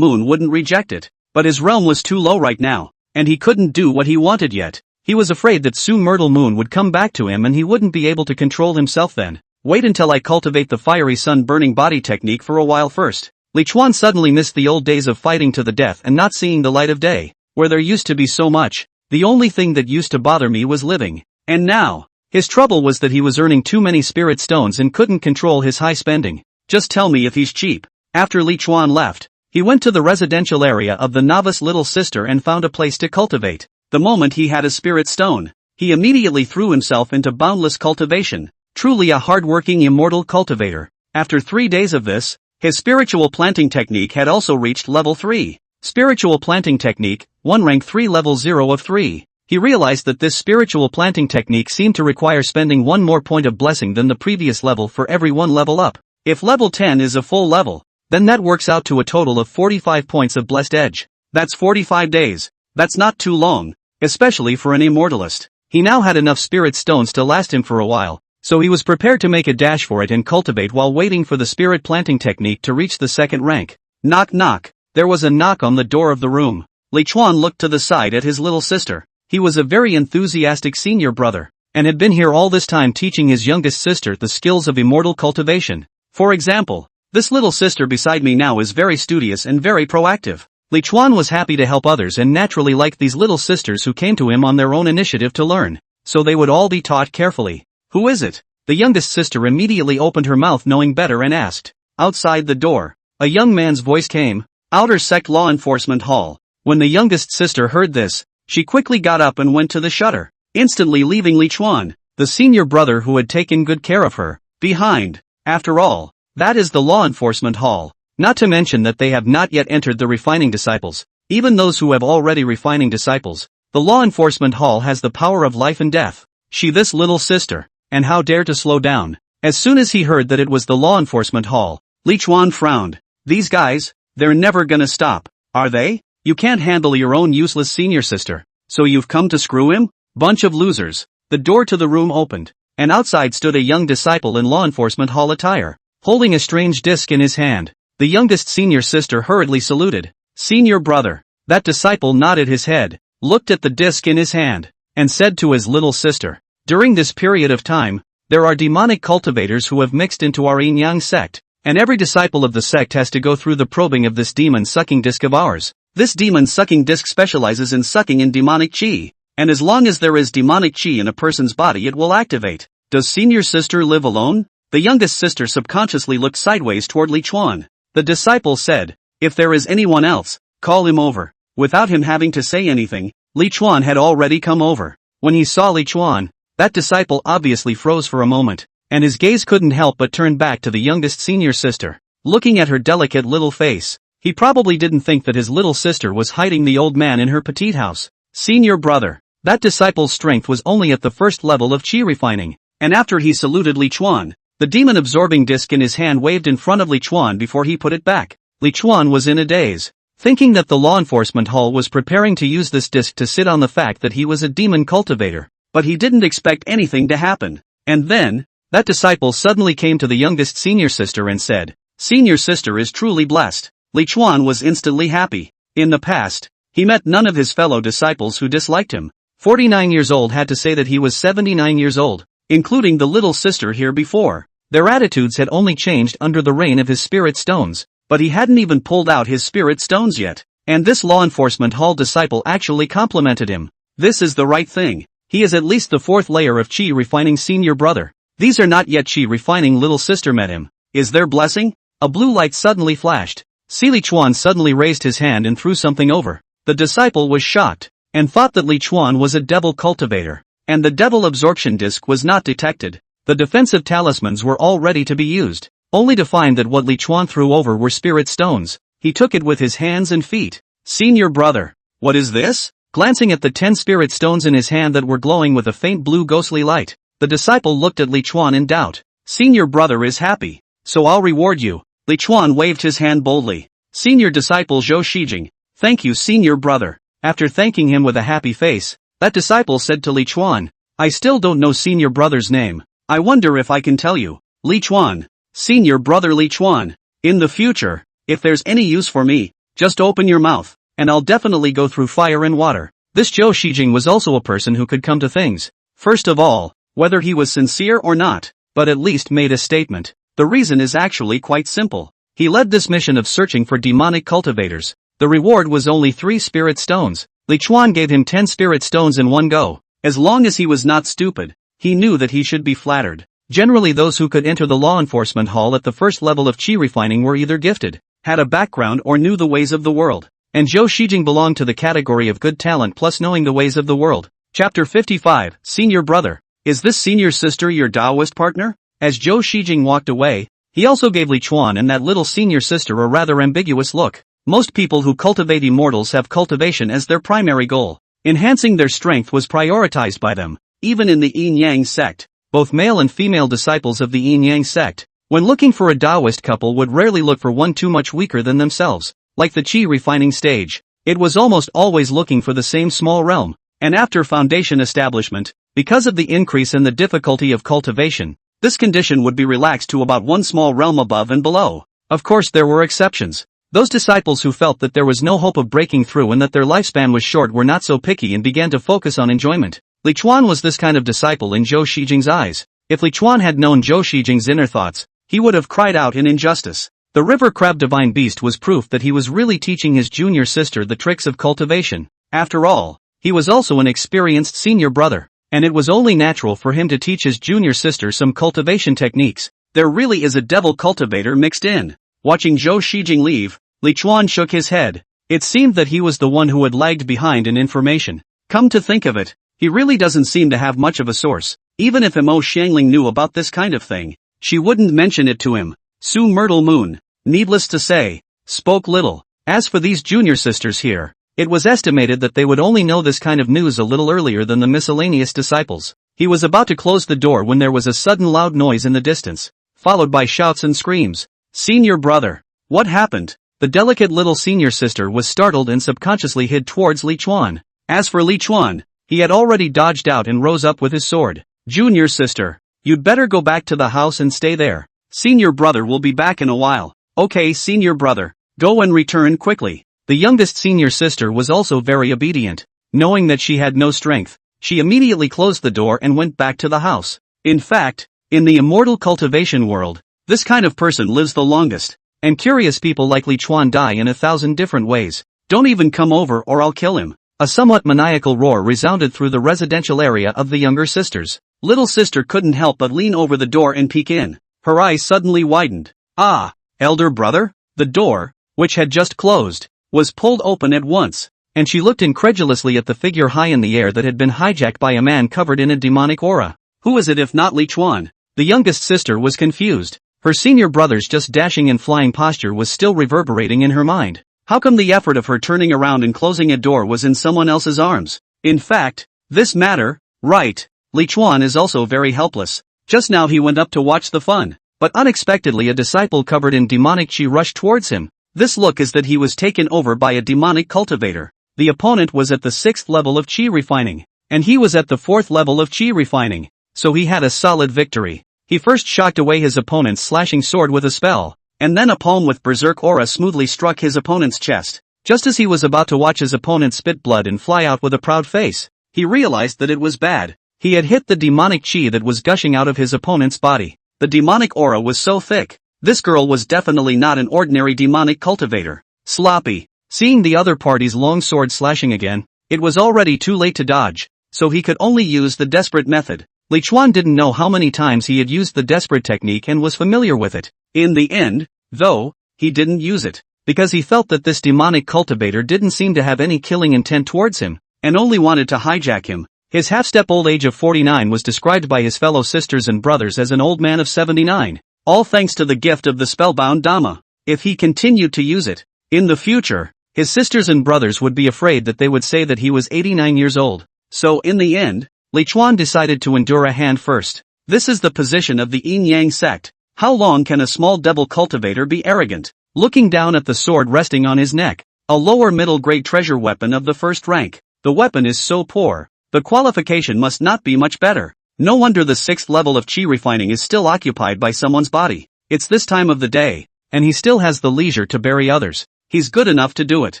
wouldn't reject it. But his realm was too low right now, and he couldn't do what he wanted yet. He was afraid that Su Myrtle Moon would come back to him and he wouldn't be able to control himself then. Wait until I cultivate the fiery sun burning body technique for a while first. Li Chuan suddenly missed the old days of fighting to the death and not seeing the light of day. where there used to be so much. The only thing that used to bother me was living. And now, his trouble was that he was earning too many spirit stones and couldn't control his high spending. Just tell me if he's cheap. After Li Chuan left, he went to the residential area of the novice little sister and found a place to cultivate. The moment he had a spirit stone, he immediately threw himself into boundless cultivation. Truly a hard-working immortal cultivator. After 3 days of this, his spiritual planting technique had also reached level 3. Spiritual planting technique, 1 rank 3 level 0 of 3. He realized that this spiritual planting technique seemed to require spending 1 more point of blessing than the previous level for every 1 level up. If level 10 is a full level, then that works out to a total of 45 points of blessed edge. That's 45 days. That's not too long, especially for an immortalist. He now had enough spirit stones to last him for a while, so he was prepared to make a dash for it and cultivate while waiting for the spirit planting technique to reach the 2nd rank. Knock knock. There was a knock on the door of the room. Li Chuan looked to the side at his little sister. He was a very enthusiastic senior brother, and had been here all this time teaching his youngest sister the skills of immortal cultivation. For example, this little sister beside me now is very studious and very proactive. Li Chuan was happy to help others and naturally liked these little sisters who came to him on their own initiative to learn, so they would all be taught carefully. Who is it? The youngest sister immediately opened her mouth knowing better and asked. Outside the door, a young man's voice came. Outer Sect Law Enforcement Hall. When the youngest sister heard this, she quickly got up and went to the shutter, instantly leaving Li Chuan, the senior brother who had taken good care of her, behind. After all, that is the law enforcement hall. Not to mention that they have not yet entered the refining disciples. Even those who have already refining disciples, the law enforcement hall has the power of life and death. She this little sister, and how dare to slow down. As soon as he heard that it was the law enforcement hall, Li Chuan frowned. These guys, they're never gonna stop, are they? You can't handle your own useless senior sister, so you've come to screw him? Bunch of losers. The door to the room opened, and outside stood a young disciple in law enforcement hall attire, holding a strange disc in his hand. The youngest senior sister hurriedly saluted. Senior brother. That disciple nodded his head, looked at the disc in his hand, and said to his little sister, during this period of time, there are demonic cultivators who have mixed into our yin-yang sect, and every disciple of the sect has to go through the probing of this demon-sucking disc of ours. This demon-sucking disc specializes in sucking in demonic chi, and as long as there is demonic chi in a person's body it will activate. Does senior sister live alone? The youngest sister subconsciously looked sideways toward Li Chuan. The disciple said, if there is anyone else, call him over. Without him having to say anything, Li Chuan had already come over. When he saw Li Chuan, that disciple obviously froze for a moment, and his gaze couldn't help but turn back to the youngest senior sister. Looking at her delicate little face, he probably didn't think that his little sister was hiding the old man in her petite house. Senior brother. That disciple's strength was only at the 1st level of chi refining, and after he saluted Li Chuan, the demon-absorbing disc in his hand waved in front of Li Chuan before he put it back. Li Chuan was in a daze, thinking that the law enforcement hall was preparing to use this disc to sit on the fact that he was a demon cultivator, but he didn't expect anything to happen. And then, that disciple suddenly came to the youngest senior sister and said, Senior sister is truly blessed. Li Chuan was instantly happy. In the past, he met none of his fellow disciples who disliked him. 49 years old had to say that he was 79 years old, including the little sister here before. Their attitudes had only changed under the reign of his spirit stones, but he hadn't even pulled out his spirit stones yet, and this law enforcement hall disciple actually complimented him. This is the right thing. He is at least the 4th layer of chi refining senior brother. These are not yet chi refining little sister met him. Is there blessing? A blue light suddenly flashed. Li Chuan suddenly raised his hand and threw something over. The disciple was shocked, and thought that Li Chuan was a devil cultivator, and the devil absorption disc was not detected. The defensive talismans were all ready to be used, only to find that what Li Chuan threw over were spirit stones. He took it with his hands and feet. Senior brother. What is this? Glancing at the 10 spirit stones in his hand that were glowing with a faint blue ghostly light, the disciple looked at Li Chuan in doubt. Senior brother is happy, so I'll reward you. Li Chuan waved his hand boldly. Senior disciple Zhou Shijing. Thank you senior brother. After thanking him with a happy face, that disciple said to Li Chuan, I still don't know senior brother's name. I wonder if I can tell you. Li Chuan. Senior brother Li Chuan. In the future, if there's any use for me, just open your mouth, and I'll definitely go through fire and water. This Zhou Shijing was also a person who could come to things. First of all, whether he was sincere or not, but at least made a statement. The reason is actually quite simple. He led this mission of searching for demonic cultivators. The reward was only 3 spirit stones. Li Chuan gave him 10 spirit stones in one go. As long as he was not stupid, he knew that he should be flattered. Generally those who could enter the law enforcement hall at the first level of chi refining were either gifted, had a background or knew the ways of the world. And Zhou Shijing belonged to the category of good talent plus knowing the ways of the world. Chapter 55, Senior Brother. Is this senior sister your Taoist partner? As Zhou Shijing walked away, he also gave Li Chuan and that little senior sister a rather ambiguous look. Most people who cultivate immortals have cultivation as their primary goal. Enhancing their strength was prioritized by them, even in the Yin-Yang sect. Both male and female disciples of the Yin-Yang sect, when looking for a Taoist couple, would rarely look for one too much weaker than themselves. Like the chi refining stage, it was almost always looking for the same small realm. And after foundation establishment, because of the increase in the difficulty of cultivation, this condition would be relaxed to about one small realm above and below. Of course there were exceptions. Those disciples who felt that there was no hope of breaking through and that their lifespan was short were not so picky and began to focus on enjoyment. Li Chuan was this kind of disciple in Zhou Shijing's eyes. If Li Chuan had known Zhou Shijing's inner thoughts, he would have cried out in injustice. The river crab divine beast was proof that he was really teaching his junior sister the tricks of cultivation. After all, he was also an experienced senior brother, and it was only natural for him to teach his junior sister some cultivation techniques. There really is a devil cultivator mixed in. Watching Zhou Shijing leave, Li Chuan shook his head. It seemed that he was the one who had lagged behind in information. Come to think of it, he really doesn't seem to have much of a source. Even if Mo Xiangling knew about this kind of thing, she wouldn't mention it to him. Su Myrtle Moon, needless to say, spoke little. As for these junior sisters here, it was estimated that they would only know this kind of news a little earlier than the miscellaneous disciples. He was about to close the door when there was a sudden loud noise in the distance, followed by shouts and screams. Senior brother, what happened? The delicate little senior sister was startled and subconsciously hid towards Li Chuan. As for Li Chuan, he had already dodged out and rose up with his sword. Junior sister, you'd better go back to the house and stay there. Senior brother will be back in a while. Okay, senior brother, go and return quickly. The youngest senior sister was also very obedient. Knowing that she had no strength, she immediately closed the door and went back to the house. In fact, in the immortal cultivation world, this kind of person lives the longest. And curious people like Li Chuan die in 1,000 different ways. Don't even come over or I'll kill him. A somewhat maniacal roar resounded through the residential area of the younger sisters. Little sister couldn't help but lean over the door and peek in. Her eyes suddenly widened. Ah, elder brother? The door, which had just closed, was pulled open at once, and she looked incredulously at the figure high in the air that had been hijacked by a man covered in a demonic aura. Who is it if not Li Chuan? The youngest sister was confused. Her senior brother's just dashing and flying posture was still reverberating in her mind. How come the effort of her turning around and closing a door was in someone else's arms? In fact, this matter, right, Li Chuan is also very helpless. Just now he went up to watch the fun, but unexpectedly a disciple covered in demonic chi rushed towards him. This look is that he was taken over by a demonic cultivator. The opponent was at the 6th level of chi refining, and he was at the 4th level of chi refining, so he had a solid victory. He first shocked away his opponent's slashing sword with a spell, and then a palm with berserk aura smoothly struck his opponent's chest. Just as he was about to watch his opponent spit blood and fly out with a proud face, he realized that it was bad. He had hit the demonic chi that was gushing out of his opponent's body. The demonic aura was so thick. This girl was definitely not an ordinary demonic cultivator. Sloppy. Seeing the other party's long sword slashing again, it was already too late to dodge, so he could only use the desperate method. Li Chuan didn't know how many times he had used the desperate technique and was familiar with it. In the end, though, he didn't use it, because he felt that this demonic cultivator didn't seem to have any killing intent towards him, and only wanted to hijack him. His half-step old age of 49 was described by his fellow sisters and brothers as an old man of 79, all thanks to the gift of the spellbound Dhamma. If he continued to use it, in the future, his sisters and brothers would be afraid that they would say that he was 89 years old. So in the end, Li Chuan decided to endure a hand first. This is the position of the Yin-Yang sect. How long can a small devil cultivator be arrogant? Looking down at the sword resting on his neck, a lower middle grade treasure weapon of the first rank. The weapon is so poor, the qualification must not be much better. No wonder the 6th level of chi refining is still occupied by someone's body. It's this time of the day, and he still has the leisure to bury others. He's good enough to do it.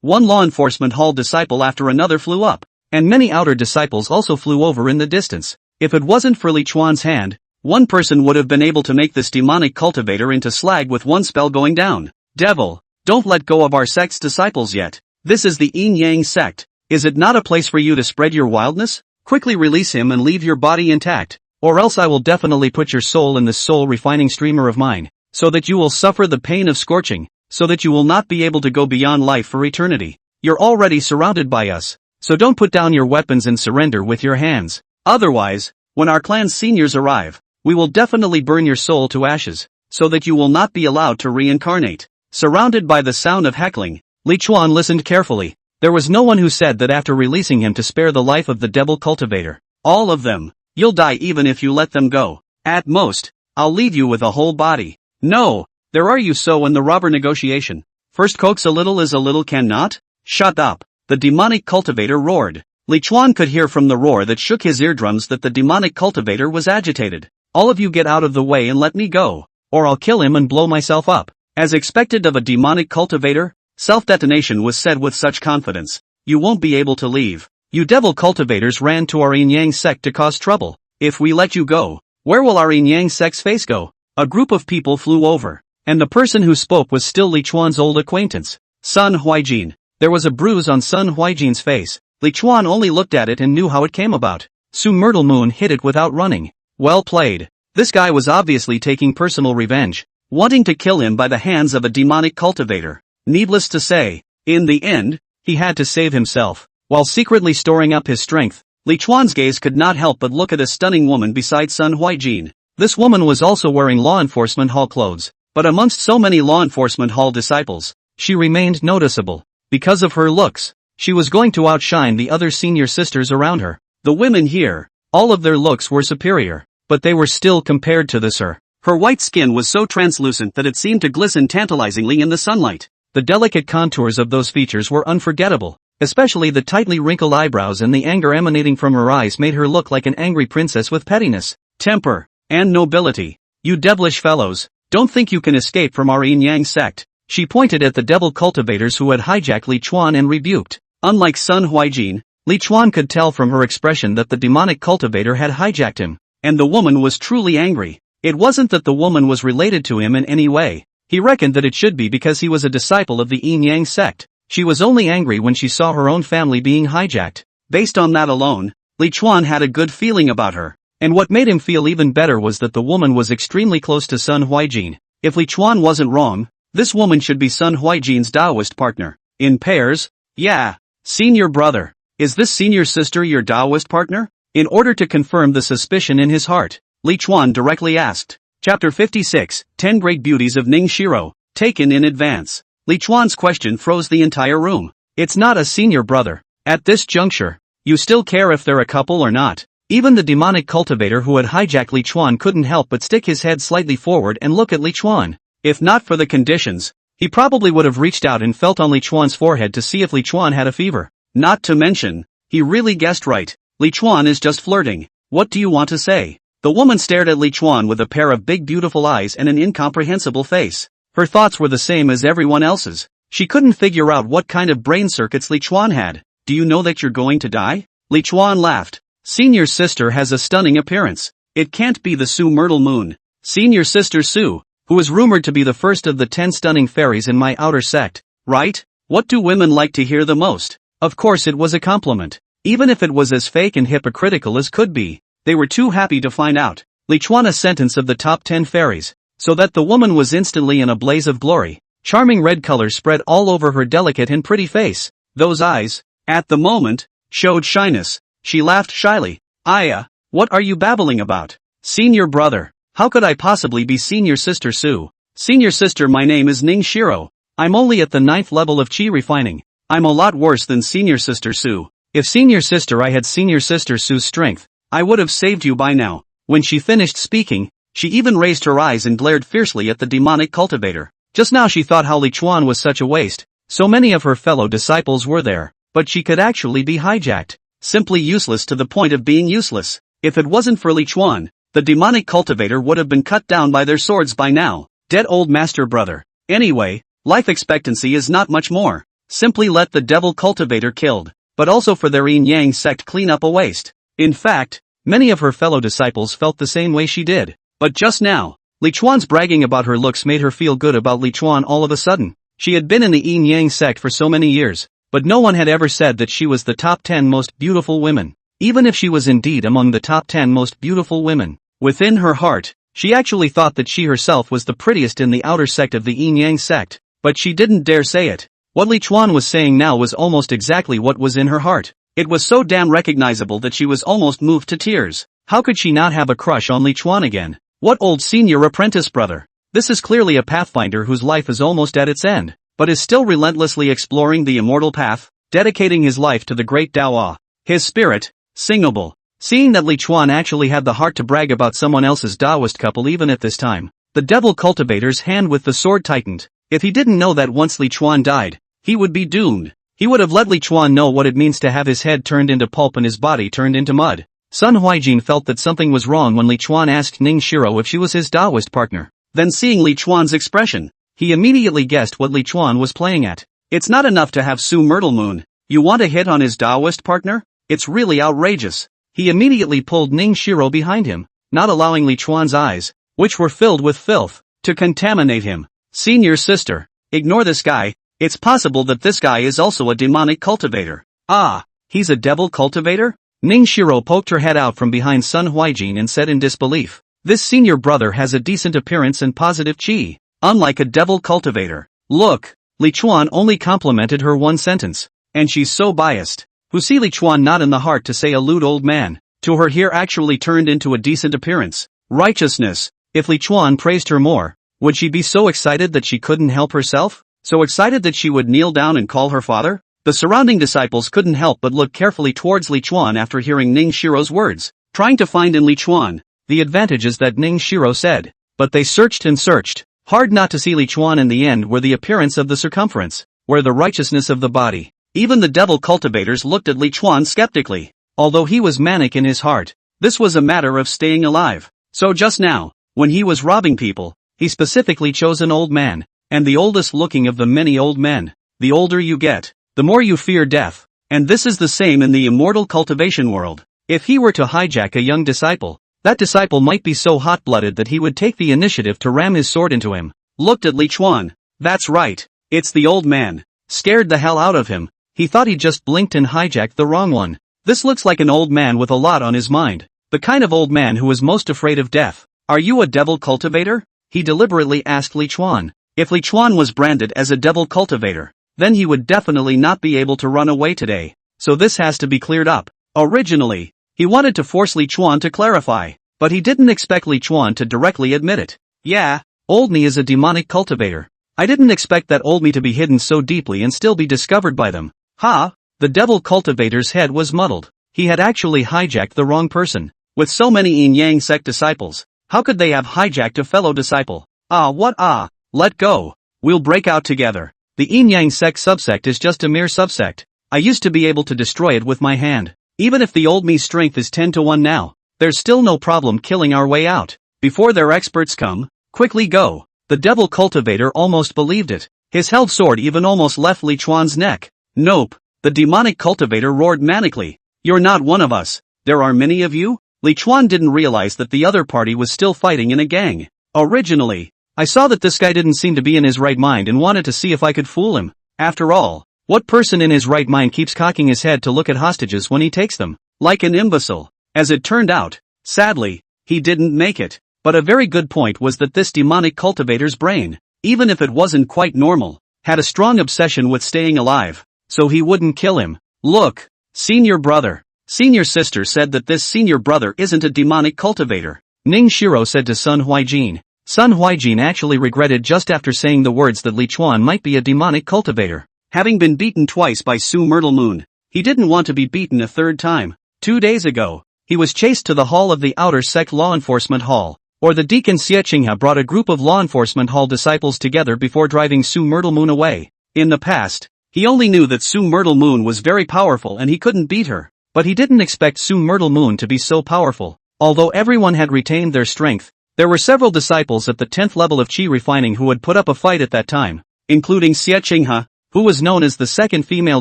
One law enforcement hall disciple after another flew up, and many outer disciples also flew over in the distance. If it wasn't for Li Chuan's hand, one person would have been able to make this demonic cultivator into slag with one spell going down. Devil, don't let go of our sect's disciples yet. This is the Yin-Yang sect. Is it not a place for you to spread your wildness? Quickly release him and leave your body intact, or else I will definitely put your soul in this soul-refining streamer of mine, so that you will suffer the pain of scorching, so that you will not be able to go beyond life for eternity. You're already surrounded by us, so don't put down your weapons and surrender with your hands. Otherwise, when our clan's seniors arrive, we will definitely burn your soul to ashes, so that you will not be allowed to reincarnate. Surrounded by the sound of heckling, Li Chuan listened carefully. There was no one who said that after releasing him to spare the life of the devil cultivator. All of them. You'll die even if you let them go. At most, I'll leave you with a whole body. No, there are you so in the robber negotiation. First coax a little is a little cannot? Shut up, the demonic cultivator roared. Li Chuan could hear from the roar that shook his eardrums that the demonic cultivator was agitated. All of you get out of the way and let me go, or I'll kill him and blow myself up. As expected of a demonic cultivator, self-detonation was said with such confidence. You won't be able to leave. You devil cultivators ran to our yin-yang sect to cause trouble. If we let you go, where will our yin-yang sect's face go? A group of people flew over, and the person who spoke was still Li Chuan's old acquaintance, Sun Huijin. There was a bruise on Sun Huijin's face. Li Chuan only looked at it and knew how it came about. Su Myrtle Moon hit it without running. Well played. This guy was obviously taking personal revenge, wanting to kill him by the hands of a demonic cultivator. Needless to say, in the end, he had to save himself. While secretly storing up his strength, Li Chuan's gaze could not help but look at a stunning woman beside Sun Huijin. This woman was also wearing law enforcement hall clothes, but amongst so many law enforcement hall disciples, she remained noticeable. Because of her looks, she was going to outshine the other senior sisters around her. The women here, all of their looks were superior, but they were still compared to this her. Her white skin was so translucent that it seemed to glisten tantalizingly in the sunlight. The delicate contours of those features were unforgettable, especially the tightly wrinkled eyebrows, and the anger emanating from her eyes made her look like an angry princess with pettiness, temper, and nobility. You devilish fellows, don't think you can escape from our yin-yang sect. She pointed at the devil cultivators who had hijacked Li Chuan and rebuked. Unlike Sun Huijin, Li Chuan could tell from her expression that the demonic cultivator had hijacked him, and the woman was truly angry. It wasn't that the woman was related to him in any way. He reckoned that it should be because he was a disciple of the yin-yang sect. She was only angry when she saw her own family being hijacked. Based on that alone, Li Chuan had a good feeling about her. And what made him feel even better was that the woman was extremely close to Sun Huijin. If Li Chuan wasn't wrong, this woman should be Sun Huijin's Taoist partner. In pairs? Yeah. Senior brother. Is this senior sister your Taoist partner? In order to confirm the suspicion in his heart, Li Chuan directly asked. Chapter 56, 10 Great Beauties of Ning Shiro, taken in advance. Li Chuan's question froze the entire room. It's not a senior brother. At this juncture, you still care if they're a couple or not. Even the demonic cultivator who had hijacked Li Chuan couldn't help but stick his head slightly forward and look at Li Chuan. If not for the conditions, he probably would have reached out and felt on Li Chuan's forehead to see if Li Chuan had a fever. Not to mention, he really guessed right. Li Chuan is just flirting. What do you want to say? The woman stared at Li Chuan with a pair of big beautiful eyes and an incomprehensible face. Her thoughts were the same as everyone else's. She couldn't figure out what kind of brain circuits Li Chuan had. Do you know that you're going to die? Li Chuan laughed. Senior sister has a stunning appearance. It can't be the Su Myrtle Moon. Senior sister Su, who is rumored to be the first of the 10 stunning fairies in my outer sect, right? What do women like to hear the most? Of course it was a compliment. Even if it was as fake and hypocritical as could be, they were too happy to find out. Li Chuan a sentence of the top 10 fairies, so that the woman was instantly in a blaze of glory. Charming red color spread all over her delicate and pretty face. Those eyes, at the moment, showed shyness. She laughed shyly. Aya, what are you babbling about? Senior brother. How could I possibly be senior sister Su? Senior sister, my name is Ning Shiro. I'm only at the 9th level of chi refining. I'm a lot worse than senior sister Su. If senior sister I had senior sister Su's strength, I would have saved you by now. When she finished speaking, she even raised her eyes and glared fiercely at the demonic cultivator. Just now she thought how Li Chuan was such a waste. So many of her fellow disciples were there, but she could actually be hijacked. Simply useless to the point of being useless. If it wasn't for Li Chuan, the demonic cultivator would have been cut down by their swords by now. Dead old master brother. Anyway, life expectancy is not much more. Simply let the devil cultivator killed, but also for their yin-yang sect clean up a waste. In fact, many of her fellow disciples felt the same way she did. But just now, Li Chuan's bragging about her looks made her feel good about Li Chuan all of a sudden. She had been in the yin-yang sect for so many years, but no one had ever said that she was the top 10 most beautiful women. Even if she was indeed among the top 10 most beautiful women, within her heart, she actually thought that she herself was the prettiest in the outer sect of the Yin-Yang sect, but she didn't dare say it. What Li Chuan was saying now was almost exactly what was in her heart. It was so damn recognizable that she was almost moved to tears. How could she not have a crush on Li Chuan again? What old senior apprentice brother? This is clearly a pathfinder whose life is almost at its end, but is still relentlessly exploring the immortal path, dedicating his life to the great Daoa. His spirit, singable. Seeing that Li Chuan actually had the heart to brag about someone else's Daoist couple even at this time, the devil cultivator's hand with the sword tightened. If he didn't know that once Li Chuan died, he would be doomed. He would have let Li Chuan know what it means to have his head turned into pulp and his body turned into mud. Sun Huijin felt that something was wrong when Li Chuan asked Ning Shiro if she was his Daoist partner. Then seeing Li Chuan's expression, he immediately guessed what Li Chuan was playing at. It's not enough to have Su Myrtle Moon. You want to hit on his Daoist partner? It's really outrageous. He immediately pulled Ning Shiro behind him, not allowing Li Chuan's eyes, which were filled with filth, to contaminate him. Senior sister, ignore this guy. It's possible that this guy is also a demonic cultivator. Ah, he's a devil cultivator? Ning Shiro poked her head out from behind Sun Huijin and said in disbelief. This senior brother has a decent appearance and positive chi, unlike a devil cultivator. Look, Li Chuan only complimented her one sentence, and she's so biased. Who see Li Chuan not in the heart to say a lewd old man, to her here actually turned into a decent appearance. Righteousness. If Li Chuan praised her more, would she be so excited that she couldn't help herself? So excited that she would kneel down and call her father? The surrounding disciples couldn't help but look carefully towards Li Chuan after hearing Ning Shiro's words, trying to find in Li Chuan the advantages that Ning Shiro said. But they searched and searched, hard not to see Li Chuan in the end were the appearance of the circumference, where the righteousness of the body. Even the devil cultivators looked at Li Chuan skeptically. Although he was manic in his heart, this was a matter of staying alive. So just now, when he was robbing people, he specifically chose an old man, and the oldest looking of the many old men. The older you get, the more you fear death. And this is the same in the immortal cultivation world. If he were to hijack a young disciple, that disciple might be so hot-blooded that he would take the initiative to ram his sword into him. Looked at Li Chuan. That's right, it's the old man. Scared the hell out of him. He thought he just blinked and hijacked the wrong one. This looks like an old man with a lot on his mind. The kind of old man who is most afraid of death. Are you a devil cultivator? He deliberately asked Li Chuan. If Li Chuan was branded as a devil cultivator, then he would definitely not be able to run away today. So this has to be cleared up. Originally, he wanted to force Li Chuan to clarify, but he didn't expect Li Chuan to directly admit it. Yeah, old me is a demonic cultivator. I didn't expect that old me to be hidden so deeply and still be discovered by them. Ha! The devil cultivator's head was muddled. He had actually hijacked the wrong person. With so many Yin-Yang sect disciples, how could they have hijacked a fellow disciple? Let go. We'll break out together. The Yin-Yang sect subsect is just a mere subsect. I used to be able to destroy it with my hand. Even if the old me's strength is 10 to 1 now, there's still no problem killing our way out. Before their experts come, quickly go. The devil cultivator almost believed it. His held sword even almost left Li Chuan's neck. Nope. The demonic cultivator roared manically. You're not one of us. There are many of you? Li Chuan didn't realize that the other party was still fighting in a gang. Originally, I saw that this guy didn't seem to be in his right mind and wanted to see if I could fool him. After all, what person in his right mind keeps cocking his head to look at hostages when he takes them? Like an imbecile. As it turned out, sadly, he didn't make it. But a very good point was that this demonic cultivator's brain, even if it wasn't quite normal, had a strong obsession with staying alive, so he wouldn't kill him. Look, senior brother. Senior sister said that this senior brother isn't a demonic cultivator. Ning Shiro said to Sun Huijin. Sun Huijin actually regretted just after saying the words that Li Chuan might be a demonic cultivator. Having been beaten twice by Su Myrtle Moon, he didn't want to be beaten a third time. 2 days ago, he was chased to the hall of the Outer Sect Law Enforcement Hall, or the Deacon Xiechingha brought a group of Law Enforcement Hall disciples together before driving Su Myrtle Moon away. In the past, he only knew that Su Myrtle Moon was very powerful and he couldn't beat her, but he didn't expect Su Myrtle Moon to be so powerful. Although everyone had retained their strength, there were several disciples at the 10th level of Qi refining who had put up a fight at that time, including Xiechingha, who was known as the second female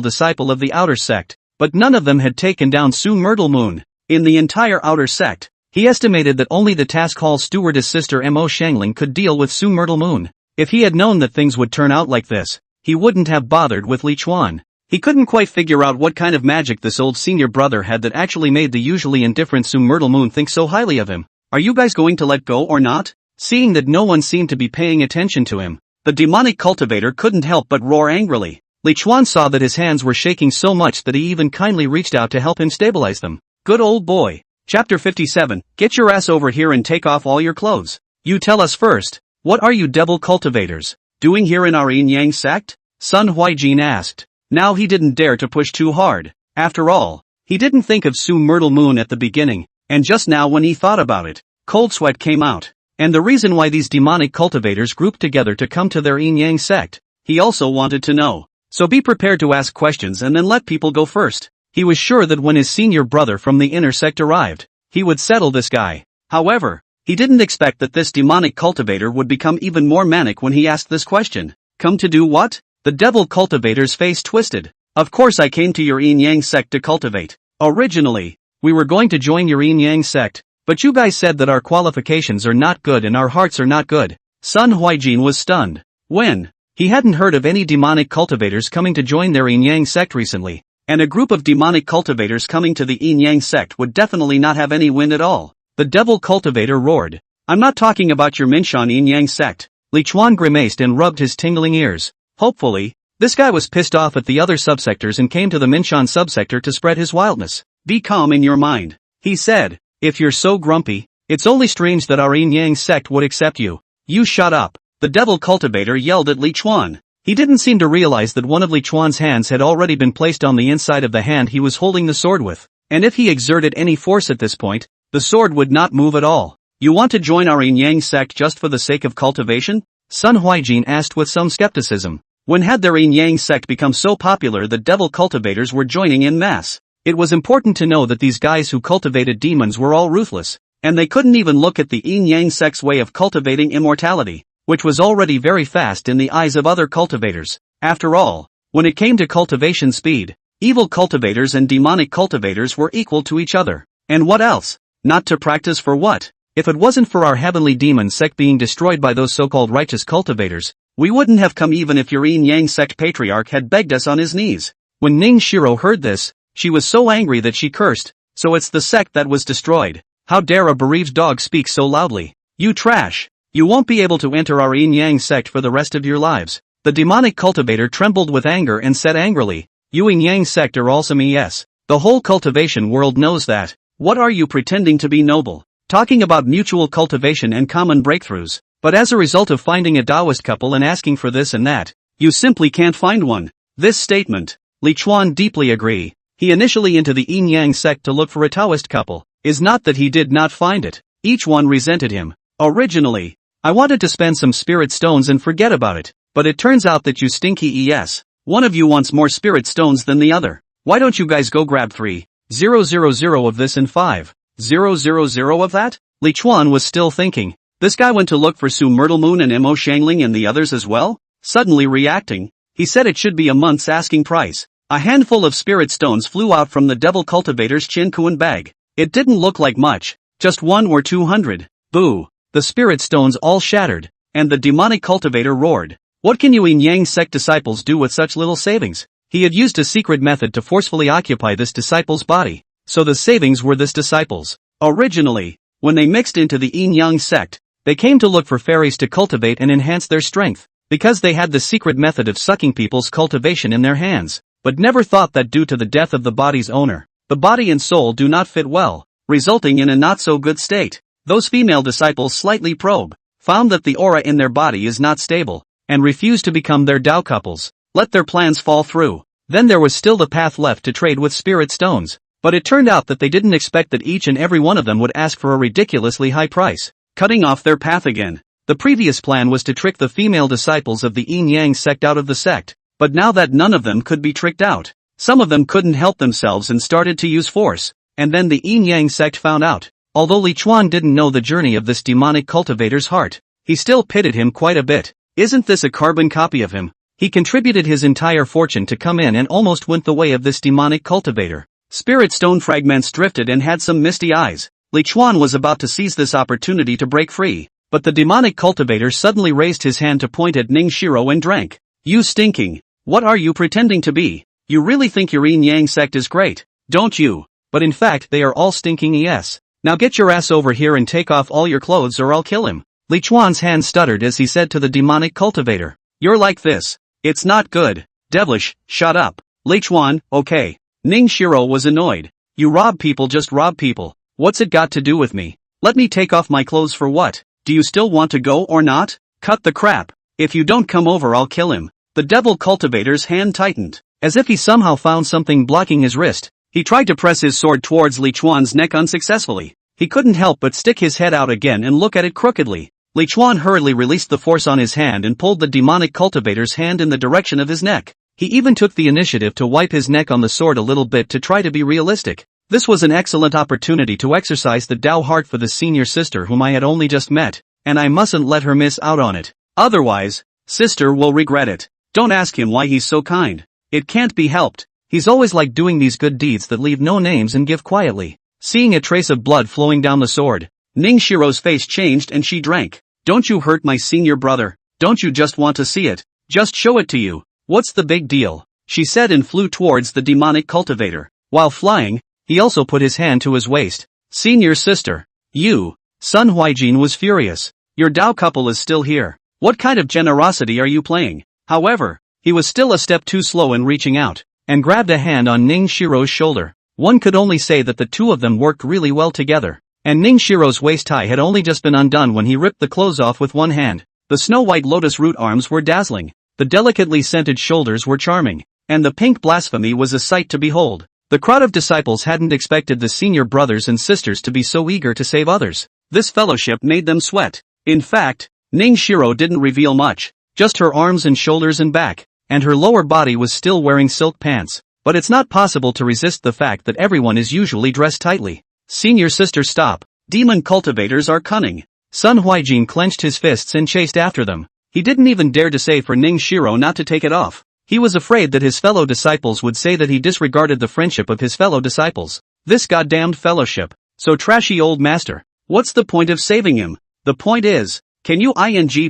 disciple of the Outer Sect, but none of them had taken down Su Myrtle Moon. In the entire Outer Sect, he estimated that only the task hall stewardess sister Mo Xiangling could deal with Su Myrtle Moon. If he had known that things would turn out like this, he wouldn't have bothered with Li Chuan. He couldn't quite figure out what kind of magic this old senior brother had that actually made the usually indifferent Su Myrtle Moon think so highly of him. Are you guys going to let go or not? Seeing that no one seemed to be paying attention to him, the demonic cultivator couldn't help but roar angrily. Li Chuan saw that his hands were shaking so much that he even kindly reached out to help him stabilize them. Good old boy. Chapter 57, get your ass over here and take off all your clothes. You tell us first, what are you devil cultivators doing here in our yin-yang sect? Sun Huaijin asked. Now he didn't dare to push too hard. After all, he didn't think of Su Myrtle Moon at the beginning, and just now when he thought about it, cold sweat came out. And the reason why these demonic cultivators grouped together to come to their yin-yang sect, he also wanted to know. So be prepared to ask questions and then let people go first. He was sure that when his senior brother from the inner sect arrived, he would settle this guy. However, he didn't expect that this demonic cultivator would become even more manic when he asked this question. Come to do what? The devil cultivator's face twisted. Of course I came to your yin-yang sect to cultivate. Originally, we were going to join your yin-yang sect, but you guys said that our qualifications are not good and our hearts are not good. Sun Huaijin was stunned. When? He hadn't heard of any demonic cultivators coming to join their yin-yang sect recently, and a group of demonic cultivators coming to the yin-yang sect would definitely not have any wind at all. The devil cultivator roared. I'm not talking about your Minshan yin-yang sect. Li Chuan grimaced and rubbed his tingling ears. Hopefully, this guy was pissed off at the other subsectors and came to the Minshan subsector to spread his wildness. Be calm in your mind, he said. If you're so grumpy, it's only strange that our yin-yang sect would accept you. You shut up. The devil cultivator yelled at Li Chuan. He didn't seem to realize that one of Li Chuan's hands had already been placed on the inside of the hand he was holding the sword with, and if he exerted any force at this point, the sword would not move at all. You want to join our yin-yang sect just for the sake of cultivation? Sun Huaijin asked with some skepticism. When had their yin-yang sect become so popular that devil cultivators were joining en masse? It was important to know that these guys who cultivated demons were all ruthless, and they couldn't even look at the yin-yang sect's way of cultivating immortality, which was already very fast in the eyes of other cultivators. After all, when it came to cultivation speed, evil cultivators and demonic cultivators were equal to each other. And what else? Not to practice for what? If it wasn't for our heavenly demon sect being destroyed by those so-called righteous cultivators, we wouldn't have come even if your yin-yang sect patriarch had begged us on his knees. When Ning Shiro heard this, she was so angry that she cursed. So it's the sect that was destroyed. How dare a bereaved dog speak so loudly? You trash! You won't be able to enter our yin-yang sect for the rest of your lives. The demonic cultivator trembled with anger and said angrily, you yin-yang sect are awesome, yes. The whole cultivation world knows that. What are you pretending to be noble? Talking about mutual cultivation and common breakthroughs, but as a result of finding a Taoist couple and asking for this and that, you simply can't find one. This statement, Li Chuan deeply agree. He initially into the yin-yang sect to look for a Taoist couple, is not that he did not find it. Each one resented him. Originally, I wanted to spend some spirit stones and forget about it, but it turns out that you stinky es. One of you wants more spirit stones than the other. Why don't you guys go grab 3,000 of this and 5,000 of that? Li Chuan was still thinking. This guy went to look for Su Myrtle Moon and Mo Xiangling and the others as well? Suddenly reacting, he said it should be a month's asking price. A handful of spirit stones flew out from the devil cultivator's Chin-Kuan bag. It didn't look like much, just 1 or 200. Boo! The spirit stones all shattered, and the demonic cultivator roared. What can you yin-yang sect disciples do with such little savings? He had used a secret method to forcefully occupy this disciple's body, so the savings were this disciple's. Originally, when they mixed into the yin-yang sect, they came to look for fairies to cultivate and enhance their strength, because they had the secret method of sucking people's cultivation in their hands, but never thought that due to the death of the body's owner, the body and soul do not fit well, resulting in a not-so-good state. Those female disciples slightly probe, found that the aura in their body is not stable, and refused to become their Tao couples, let their plans fall through. Then there was still the path left to trade with spirit stones, but it turned out that they didn't expect that each and every one of them would ask for a ridiculously high price, cutting off their path again. The previous plan was to trick the female disciples of the yin-yang sect out of the sect, but now that none of them could be tricked out, some of them couldn't help themselves and started to use force, and then the yin-yang sect found out. Although Li Chuan didn't know the journey of this demonic cultivator's heart, he still pitied him quite a bit. Isn't this a carbon copy of him? He contributed his entire fortune to come in and almost went the way of this demonic cultivator. Spirit stone fragments drifted and had some misty eyes. Li Chuan was about to seize this opportunity to break free, but the demonic cultivator suddenly raised his hand to point at Ning Shiro and drank. You stinking! What are you pretending to be? You really think your yin-yang sect is great, don't you? But in fact they are all stinking es. Now get your ass over here and take off all your clothes or I'll kill him. Li Chuan's hand stuttered as he said to the demonic cultivator. You're like this. It's not good. Devilish, shut up. Li Chuan, okay. Ning Shiro was annoyed. You rob people, just rob people. What's it got to do with me? Let me take off my clothes for what? Do you still want to go or not? Cut the crap. If you don't come over I'll kill him. The devil cultivator's hand tightened. As if he somehow found something blocking his wrist, he tried to press his sword towards Li Chuan's neck unsuccessfully. He couldn't help but stick his head out again and look at it crookedly. Li Chuan hurriedly released the force on his hand and pulled the demonic cultivator's hand in the direction of his neck. He even took the initiative to wipe his neck on the sword a little bit to try to be realistic. This was an excellent opportunity to exercise the Dao heart for the senior sister whom I had only just met, and I mustn't let her miss out on it. Otherwise, sister will regret it. Don't ask him why he's so kind. It can't be helped. He's always like doing these good deeds that leave no names and give quietly. Seeing a trace of blood flowing down the sword, Ning Shiro's face changed and she drank. Don't you hurt my senior brother. Don't you just want to see it? Just show it to you. What's the big deal? She said and flew towards the demonic cultivator. While flying, he also put his hand to his waist. Senior sister. You. Sun Huijin was furious. Your Dao couple is still here. What kind of generosity are you playing? However, he was still a step too slow in reaching out, and grabbed a hand on Ning Shiro's shoulder. One could only say that the two of them worked really well together, and Ning Shiro's waist tie had only just been undone when he ripped the clothes off with one hand. The snow-white lotus root arms were dazzling, the delicately scented shoulders were charming, and the pink blasphemy was a sight to behold. The crowd of disciples hadn't expected the senior brothers and sisters to be so eager to save others. This fellowship made them sweat. In fact, Ning Shiro didn't reveal much, just her arms and shoulders and back, and her lower body was still wearing silk pants. But it's not possible to resist the fact that everyone is usually dressed tightly. Senior sister, stop. Demon cultivators are cunning. Sun Huijin clenched his fists and chased after them. He didn't even dare to say for Ning Shiro not to take it off. He was afraid that his fellow disciples would say that he disregarded the friendship of his fellow disciples. This goddamned fellowship. So trashy old master. What's the point of saving him? The point is, can you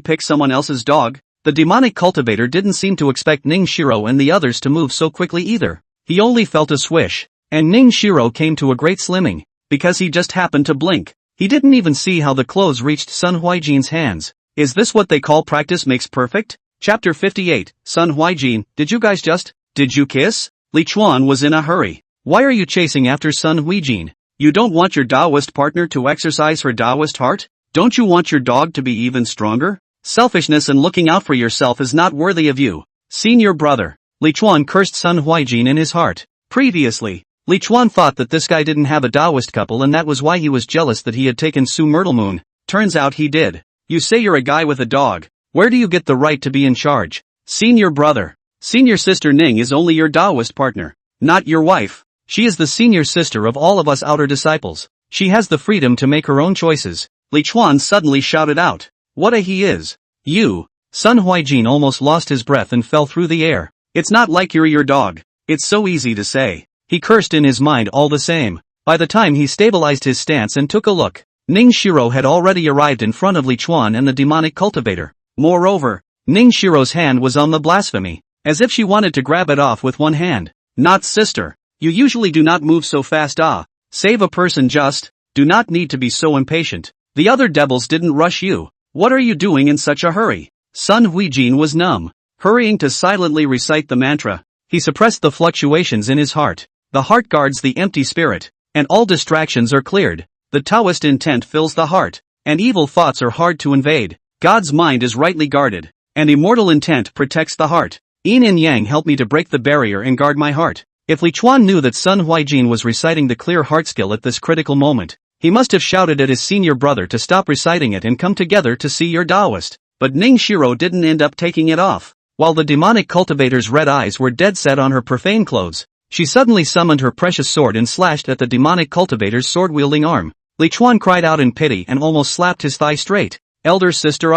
pick someone else's dog? The demonic cultivator didn't seem to expect Ning Shiro and the others to move so quickly either. He only felt a swish, and Ning Shiro came to a great slimming, because he just happened to blink. He didn't even see how the clothes reached Sun Huijin's hands. Is this what they call practice makes perfect? Chapter 58, Sun Huijin, did you kiss? Li Chuan was in a hurry. Why are you chasing after Sun Huijin? You don't want your Taoist partner to exercise her Taoist heart? Don't you want your dog to be even stronger? Selfishness and looking out for yourself is not worthy of you. Senior brother. Li Chuan cursed Sun Huijin in his heart. Previously, Li Chuan thought that this guy didn't have a Taoist couple and that was why he was jealous that he had taken Su Myrtle Moon. Turns out he did. You say you're a guy with a dog. Where do you get the right to be in charge? Senior brother. Senior sister Ning is only your Taoist partner, not your wife. She is the senior sister of all of us outer disciples. She has the freedom to make her own choices. Li Chuan suddenly shouted out. What a he is. You. Sun Huijin almost lost his breath and fell through the air. It's not like you're your dog. It's so easy to say. He cursed in his mind all the same. By the time he stabilized his stance and took a look, Ning Shiro had already arrived in front of Li Chuan and the demonic cultivator. Moreover, Ning Shiro's hand was on the blasphemy, as if she wanted to grab it off with one hand. Not sister. You usually do not move so fast. Save a person just. Do not need to be so impatient. The other devils didn't rush you. What are you doing in such a hurry? Sun Huijin was numb, hurrying to silently recite the mantra. He suppressed the fluctuations in his heart. The heart guards the empty spirit, and all distractions are cleared. The Taoist intent fills the heart, and evil thoughts are hard to invade. God's mind is rightly guarded, and immortal intent protects the heart. Yin and Yang help me to break the barrier and guard my heart. If Li Chuan knew that Sun Huijin was reciting the clear heart skill at this critical moment, he must have shouted at his senior brother to stop reciting it and come together to see your Taoist. But Ning Shiro didn't end up taking it off. While the demonic cultivator's red eyes were dead set on her profane clothes, she suddenly summoned her precious sword and slashed at the demonic cultivator's sword-wielding arm. Li Chuan cried out in pity and almost slapped his thigh straight. Elder sister,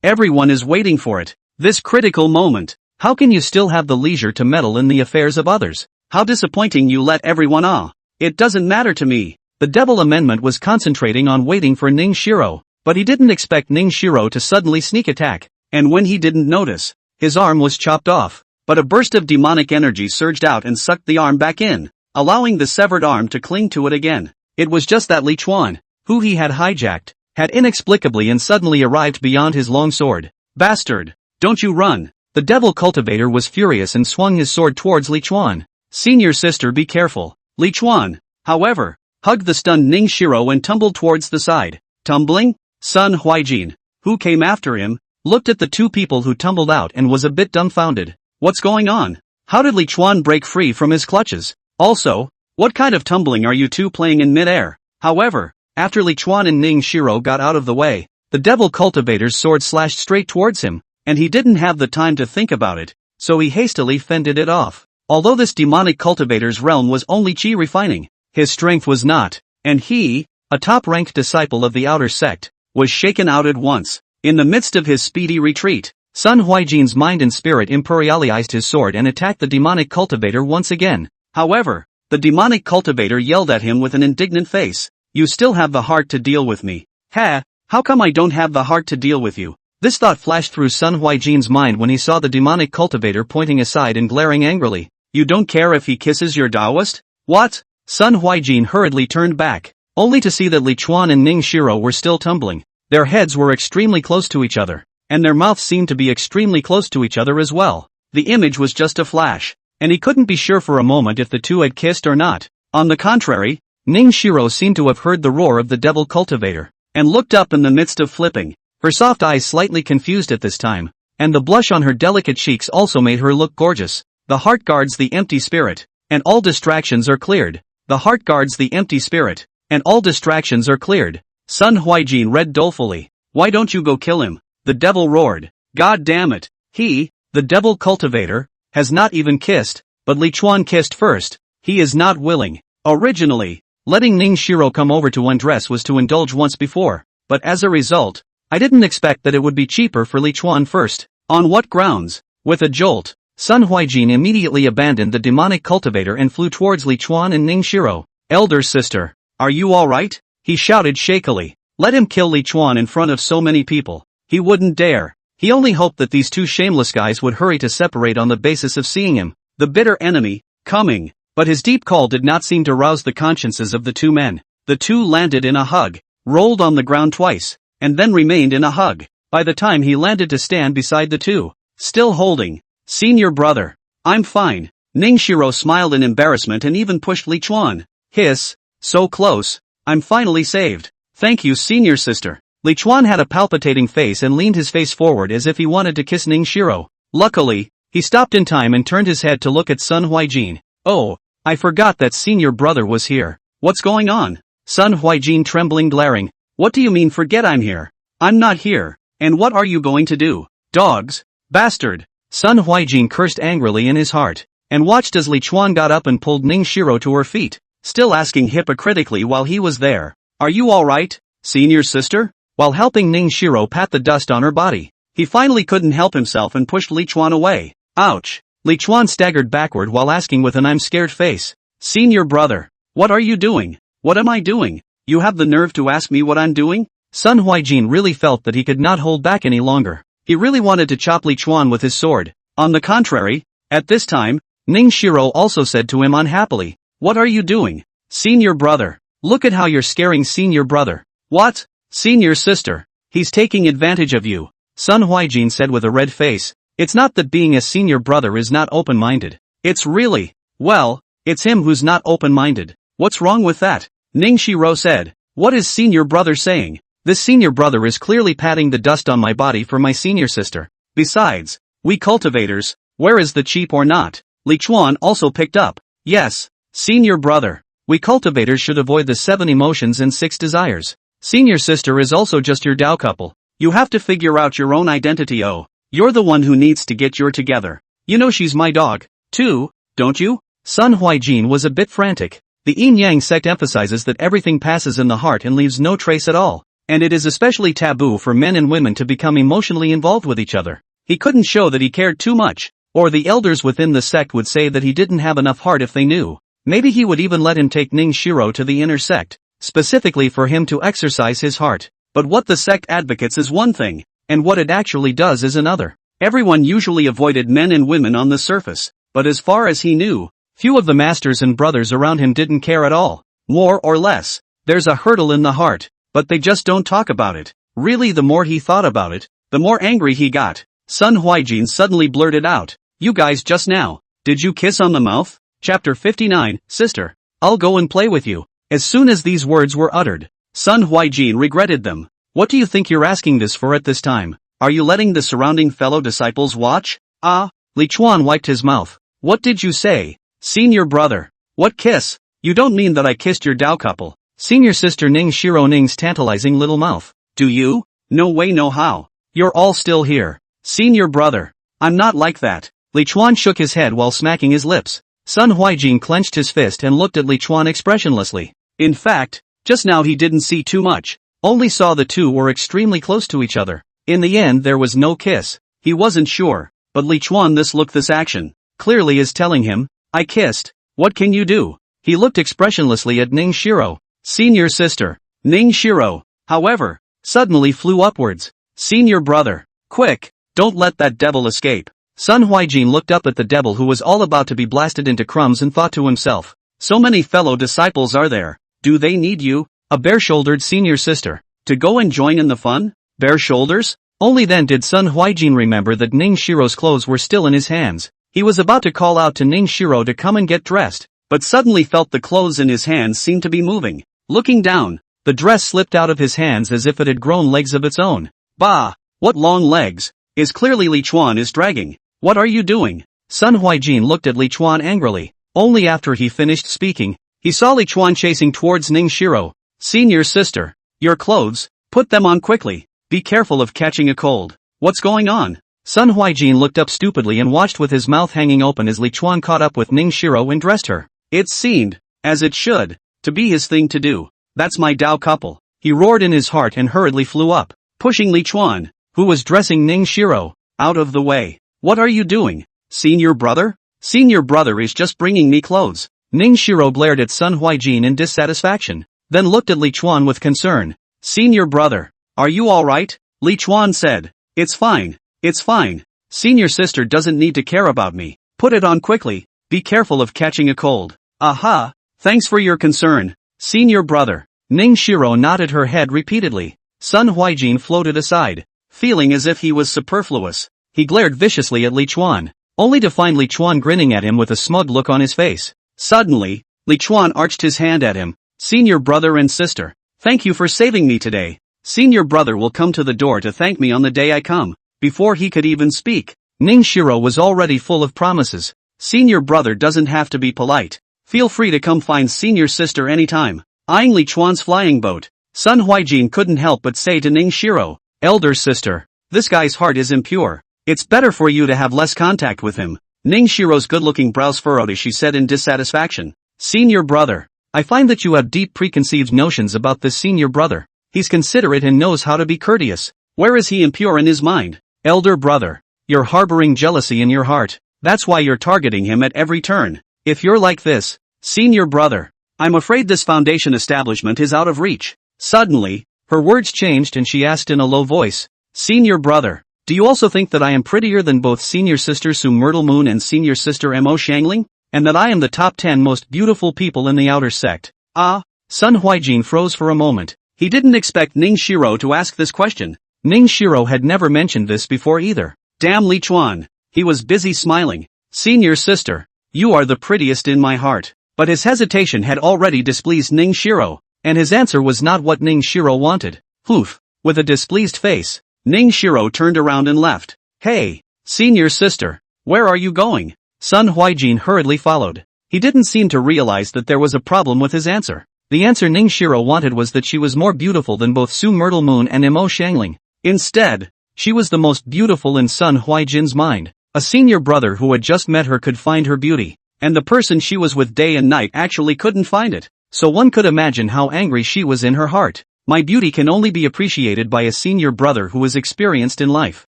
everyone is waiting for it. This critical moment. How can you still have the leisure to meddle in the affairs of others? How disappointing you let everyone. It doesn't matter to me. The devil amendment was concentrating on waiting for Ning Shiro, but he didn't expect Ning Shiro to suddenly sneak attack, and when he didn't notice, his arm was chopped off. but a burst of demonic energy surged out and sucked the arm back in, allowing the severed arm to cling to it again. It was just that Li Chuan, who he had hijacked, had inexplicably and suddenly arrived beyond his long sword. Bastard! Don't you run! The devil cultivator was furious and swung his sword towards Li Chuan. Senior sister, be careful. Li Chuan, however, hugged the stunned Ning Shiro and tumbled towards the side. Tumbling? Sun Huaijin, who came after him, looked at the two people who tumbled out and was a bit dumbfounded. What's going on? How did Li Chuan break free from his clutches? Also, what kind of tumbling are you two playing in mid-air? However, after Li Chuan and Ning Shiro got out of the way, the devil cultivator's sword slashed straight towards him, and he didn't have the time to think about it, so he hastily fended it off. Although this demonic cultivator's realm was only chi refining, his strength was not, and he, a top-ranked disciple of the outer sect, was shaken out at once. In the midst of his speedy retreat, Sun Huaijin's mind and spirit imperialized his sword and attacked the demonic cultivator once again. However, the demonic cultivator yelled at him with an indignant face. You still have the heart to deal with me. Ha, how come I don't have the heart to deal with you? This thought flashed through Sun Huaijin's mind when he saw the demonic cultivator pointing aside and glaring angrily. You don't care if he kisses your Taoist? What? Sun Huaijin hurriedly turned back, only to see that Li Chuan and Ning Shiro were still tumbling. Their heads were extremely close to each other, and their mouths seemed to be extremely close to each other as well. The image was just a flash, and he couldn't be sure for a moment if the two had kissed or not. On the contrary, Ning Shiro seemed to have heard the roar of the devil cultivator, and looked up in the midst of flipping, her soft eyes slightly confused at this time, and the blush on her delicate cheeks also made her look gorgeous. The heart guards the empty spirit, and all distractions are cleared. The heart guards the empty spirit, and all distractions are cleared. Sun Huaijin read dolefully. Why don't you go kill him? The devil roared. God damn it. He, the devil cultivator, has not even kissed, but Li Chuan kissed first. He is not willing. Originally, letting Ning Shiro come over to undress was to indulge once before, but as a result, I didn't expect that it would be cheaper for Li Chuan first. On what grounds? With a jolt, Sun Huaijin immediately abandoned the demonic cultivator and flew towards Li Chuan and Ning Shiro. Elder sister, are you alright? He shouted shakily. Let him kill Li Chuan in front of so many people. He wouldn't dare. He only hoped that these two shameless guys would hurry to separate on the basis of seeing him, the bitter enemy, coming. But his deep call did not seem to rouse the consciences of the two men. The two landed in a hug, rolled on the ground twice, and then remained in a hug. By the time he landed to stand beside the two, still holding, Senior brother. I'm fine. Ning Shiro smiled in embarrassment and even pushed Li Chuan. Hiss. So close. I'm finally saved. Thank you, senior sister. Li Chuan had a palpitating face and leaned his face forward as if he wanted to kiss Ning Shiro. Luckily, he stopped in time and turned his head to look at Sun Huaijin. Oh, I forgot that senior brother was here. What's going on? Sun Huaijin trembling glaring. What do you mean forget I'm here? I'm not here. And what are you going to do? Dogs? Bastard. Sun Huaijin cursed angrily in his heart, and watched as Li Chuan got up and pulled Ning Shiro to her feet, still asking hypocritically while he was there. Are you alright, senior sister? While helping Ning Shiro pat the dust on her body, he finally couldn't help himself and pushed Li Chuan away. Ouch! Li Chuan staggered backward while asking with an I'm scared face. Senior brother, what are you doing? What am I doing? You have the nerve to ask me what I'm doing? Sun Huaijin really felt that he could not hold back any longer. He really wanted to chop Li Chuan with his sword. On the contrary, at this time, Ning Shiro also said to him unhappily, what are you doing? Senior brother. Look at how you're scaring senior brother. What? Senior sister. He's taking advantage of you. Sun Huaijin said with a red face. It's not that being a senior brother is not open-minded. It's really, well, it's him who's not open-minded. What's wrong with that? Ning Shiro said. What is senior brother saying? This senior brother is clearly patting the dust on my body for my senior sister. Besides, we cultivators, where is the cheap or not? Li Chuan also picked up. Yes, senior brother. We cultivators should avoid the 7 emotions and 6 desires. Senior sister is also just your Dao couple. You have to figure out your own identity. Oh, you're the one who needs to get your together. You know she's my dog, too, don't you? Sun Huaijin was a bit frantic. The Yin-Yang sect emphasizes that everything passes in the heart and leaves no trace at all. And it is especially taboo for men and women to become emotionally involved with each other. He couldn't show that he cared too much, or the elders within the sect would say that he didn't have enough heart if they knew. Maybe he would even let him take Ning Shiro to the inner sect, specifically for him to exercise his heart. But what the sect advocates is one thing, and what it actually does is another. Everyone usually avoided men and women on the surface, but as far as he knew, few of the masters and brothers around him didn't care at all. More or less, there's a hurdle in the heart, but they just don't talk about it. Really, the more he thought about it, the more angry he got. Sun Huijin suddenly blurted out, "You guys just now, did you kiss on the mouth?" Chapter 59, Sister, I'll go and play with you. As soon as these words were uttered, Sun Huijin regretted them. What do you think you're asking this for at this time? Are you letting the surrounding fellow disciples watch? Ah, Li Chuan wiped his mouth. What did you say? Senior brother. What kiss? You don't mean that I kissed your Dao couple. Senior sister Ning Shiro Ning's tantalizing little mouth. Do you? No way no how. You're all still here. Senior brother. I'm not like that. Li Chuan shook his head while smacking his lips. Sun Huijin clenched his fist and looked at Li Chuan expressionlessly. In fact, just now he didn't see too much. Only saw the two were extremely close to each other. In the end there was no kiss. He wasn't sure, but Li Chuan this look this action, clearly is telling him, I kissed. What can you do? He looked expressionlessly at Ning Shiro. Senior sister. Ning Shiro, however, suddenly flew upwards. Senior brother. Quick, don't let that devil escape. Sun Huijin looked up at the devil who was all about to be blasted into crumbs and thought to himself, so many fellow disciples are there. Do they need you, a bare-shouldered senior sister, to go and join in the fun? Bare shoulders? Only then did Sun Huijin remember that Ning Shiro's clothes were still in his hands. He was about to call out to Ning Shiro to come and get dressed, but suddenly felt the clothes in his hands seem to be moving. Looking down, the dress slipped out of his hands as if it had grown legs of its own. Bah! What long legs! Is clearly Li Chuan is dragging. What are you doing? Sun Huijin looked at Li Chuan angrily. Only after he finished speaking, he saw Li Chuan chasing towards Ning Shiro. Senior sister, your clothes, put them on quickly. Be careful of catching a cold. What's going on? Sun Huijin looked up stupidly and watched with his mouth hanging open as Li Chuan caught up with Ning Shiro and dressed her. It seemed, as it should, to be his thing to do. That's my Dao couple. He roared in his heart and hurriedly flew up, pushing Li Chuan, who was dressing Ning Shiro, out of the way. What are you doing? Senior brother? Senior brother is just bringing me clothes. Ning Shiro glared at Sun Huijin in dissatisfaction, then looked at Li Chuan with concern. Senior brother, are you alright? Li Chuan said. It's fine. It's fine. Senior sister doesn't need to care about me. Put it on quickly. Be careful of catching a cold. Aha! Thanks for your concern, senior brother. Ning Shiro nodded her head repeatedly. Sun Huijin floated aside, feeling as if he was superfluous. He glared viciously at Li Chuan, only to find Li Chuan grinning at him with a smug look on his face. Suddenly, Li Chuan arched his hand at him. Senior brother and sister, thank you for saving me today. Senior brother will come to the door to thank me on the day I come. Before he could even speak, Ning Shiro was already full of promises. Senior brother doesn't have to be polite. Feel free to come find senior sister anytime. Eyeing Li Chuan's flying boat, Sun Huijin couldn't help but say to Ning Shiro, elder sister, this guy's heart is impure. It's better for you to have less contact with him. Ning Shiro's good-looking brows furrowed as she said in dissatisfaction. Senior brother, I find that you have deep preconceived notions about this senior brother. He's considerate and knows how to be courteous. Where is he impure in his mind? Elder brother, you're harboring jealousy in your heart. That's why you're targeting him at every turn. If you're like this, senior brother, I'm afraid this foundation establishment is out of reach. Suddenly, her words changed and she asked in a low voice, Senior brother, do you also think that I am prettier than both senior sister Su Myrtle Moon and senior sister Mo Xiangling? And that I am the top 10 most beautiful people in the outer sect? Ah, Sun Huijin froze for a moment. He didn't expect Ning Shiro to ask this question. Ning Shiro had never mentioned this before either. Damn Li Chuan. He was busy smiling. Senior sister, you are the prettiest in my heart. But his hesitation had already displeased Ning Shiro, and his answer was not what Ning Shiro wanted. Oof. With a displeased face, Ning Shiro turned around and left. Hey, senior sister, where are you going? Sun Huijin hurriedly followed. He didn't seem to realize that there was a problem with his answer. The answer Ning Shiro wanted was that she was more beautiful than both Su Myrtle Moon and Mo Xiangling. Instead, she was the most beautiful in Sun Huijin's mind. A senior brother who had just met her could find her beauty, and the person she was with day and night actually couldn't find it. So one could imagine how angry she was in her heart. My beauty can only be appreciated by a senior brother who is experienced in life.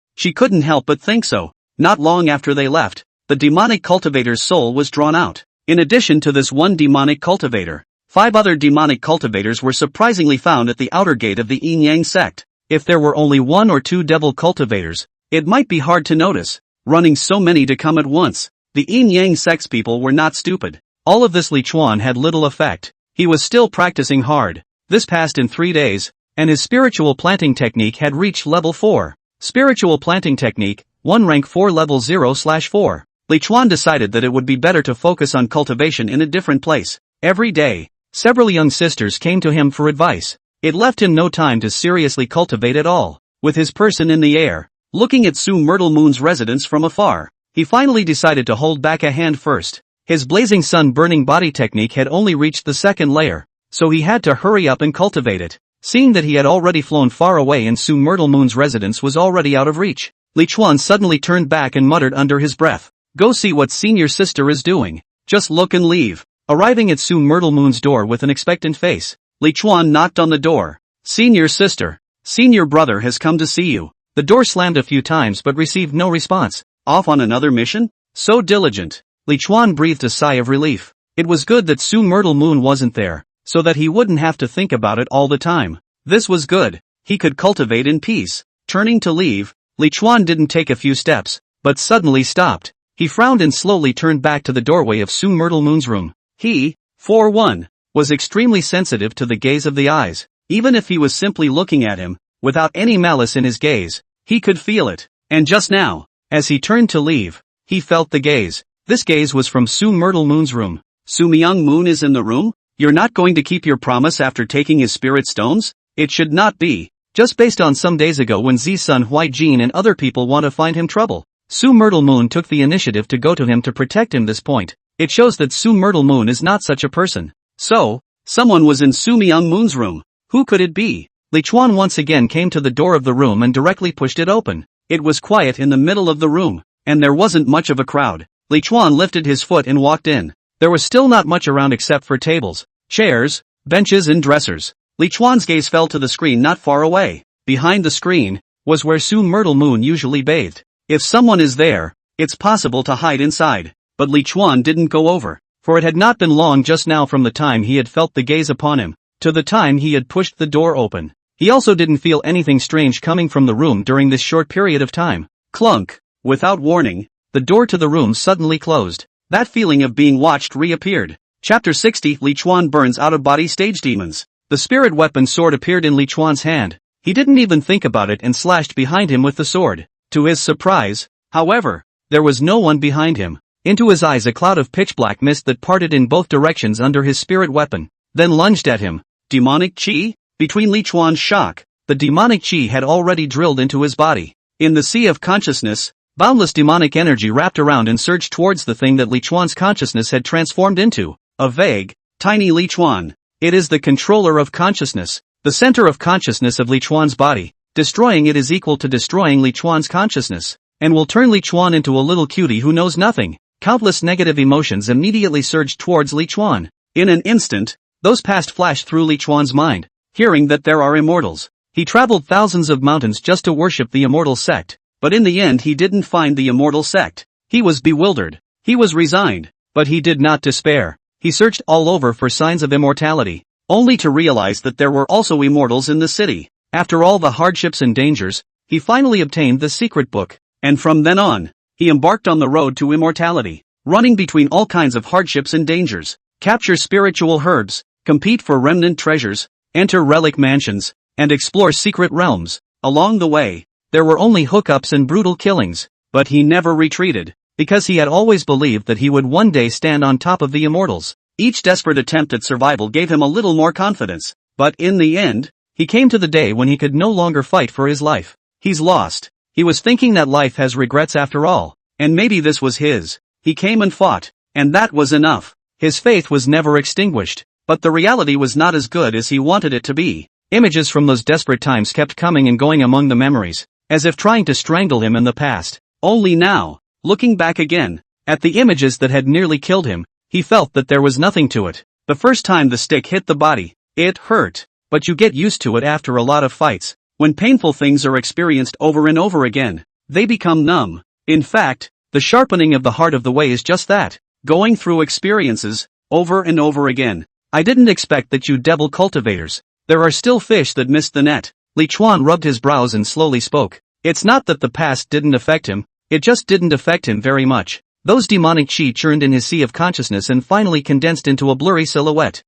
She couldn't help but think so. Not long after they left, the demonic cultivator's soul was drawn out. In addition to this one demonic cultivator, 5 other demonic cultivators were surprisingly found at the outer gate of the Yin Yang sect. If there were only 1 or 2 devil cultivators, It might be hard to notice, running so many to come at once. The yin-yang sects people were not stupid. All of this Li Chuan had little effect. He was still practicing hard. This passed in 3 days, and his spiritual planting technique had reached level 4. Spiritual planting technique, 1 rank 4 level 0/4. Li Chuan decided that it would be better to focus on cultivation in a different place. Every day, several young sisters came to him for advice. It left him no time to seriously cultivate at all. With his person in the air, looking at Su Myrtle Moon's residence from afar, he finally decided to hold back a hand first. His blazing sun burning body technique had only reached the 2nd layer, so he had to hurry up and cultivate it. Seeing that he had already flown far away and Su Myrtle Moon's residence was already out of reach, Li Chuan suddenly turned back and muttered under his breath, "Go see what senior sister is doing. Just look and leave." Arriving at Su Myrtle Moon's door with an expectant face, Li Chuan knocked on the door. "Senior sister, senior brother has come to see you." The door slammed a few times but received no response. Off on another mission? So diligent. Li Chuan breathed a sigh of relief. It was good that Su Myrtle Moon wasn't there, so that he wouldn't have to think about it all the time. This was good. He could cultivate in peace. Turning to leave, Li Chuan didn't take a few steps, but suddenly stopped. He frowned and slowly turned back to the doorway of Su Myrtle Moon's room. He, for one, was extremely sensitive to the gaze of the eyes. Even if he was simply looking at him, without any malice in his gaze, he could feel it. And just now, as he turned to leave, he felt the gaze. This gaze was from Su Myrtle Moon's room. Su Myung Moon is in the room? You're not going to keep your promise after taking his spirit stones? It should not be. Just based on some days ago when Z-Sun White Jean and other people want to find him trouble. Su Myrtle Moon took the initiative to go to him to protect him. This point. It shows that Su Myrtle Moon is not such a person. So, someone was in Su Myung Moon's room. Who could it be? Li Chuan once again came to the door of the room and directly pushed it open. It was quiet in the middle of the room, and there wasn't much of a crowd. Li Chuan lifted his foot and walked in. There was still not much around except for tables, chairs, benches and dressers. Li Chuan's gaze fell to the screen not far away. Behind the screen was where Su Myrtle Moon usually bathed. If someone is there, it's possible to hide inside. But Li Chuan didn't go over, for it had not been long just now from the time he had felt the gaze upon him, to the time he had pushed the door open. He also didn't feel anything strange coming from the room during this short period of time. Clunk! Without warning, the door to the room suddenly closed. That feeling of being watched reappeared. Chapter 60 Li Chuan burns out-of-body stage demons. The spirit weapon sword appeared in Li Chuan's hand. He didn't even think about it and slashed behind him with the sword. To his surprise, however, there was no one behind him. Into his eyes a cloud of pitch-black mist that parted in both directions under his spirit weapon, then lunged at him. Demonic chi? Between Li Chuan's shock, the demonic chi had already drilled into his body. In the sea of consciousness, boundless demonic energy wrapped around and surged towards the thing that Li Chuan's consciousness had transformed into. A vague, tiny Li Chuan. It is the controller of consciousness, the center of consciousness of Li Chuan's body. Destroying it is equal to destroying Li Chuan's consciousness, and will turn Li Chuan into a little cutie who knows nothing. Countless negative emotions immediately surged towards Li Chuan. In an instant, those past flashed through Li Chuan's mind. Hearing that there are immortals, he traveled thousands of mountains just to worship the immortal sect, but in the end he didn't find the immortal sect. He was bewildered. He was resigned, but he did not despair. He searched all over for signs of immortality, only to realize that there were also immortals in the city. After all the hardships and dangers, he finally obtained the secret book, and from then on, he embarked on the road to immortality, running between all kinds of hardships and dangers. Capture spiritual herbs, compete for remnant treasures, enter relic mansions, and explore secret realms. Along the way, there were only hookups and brutal killings, but he never retreated, because he had always believed that he would one day stand on top of the immortals. Each desperate attempt at survival gave him a little more confidence, but in the end, he came to the day when he could no longer fight for his life. He's lost. He was thinking that life has regrets after all, and maybe this was his. He came and fought, and that was enough. His faith was never extinguished. But the reality was not as good as he wanted it to be. Images from those desperate times kept coming and going among the memories, as if trying to strangle him in the past. Only now, looking back again, at the images that had nearly killed him, he felt that there was nothing to it. The first time the stick hit the body, it hurt, but you get used to it after a lot of fights. When painful things are experienced over and over again, they become numb. In fact, the sharpening of the heart of the way is just that, going through experiences, over and over again. I didn't expect that you devil cultivators. There are still fish that missed the net. Li Chuan rubbed his brows and slowly spoke. It's not that the past didn't affect him, it just didn't affect him very much. Those demonic chi churned in his sea of consciousness and finally condensed into a blurry silhouette.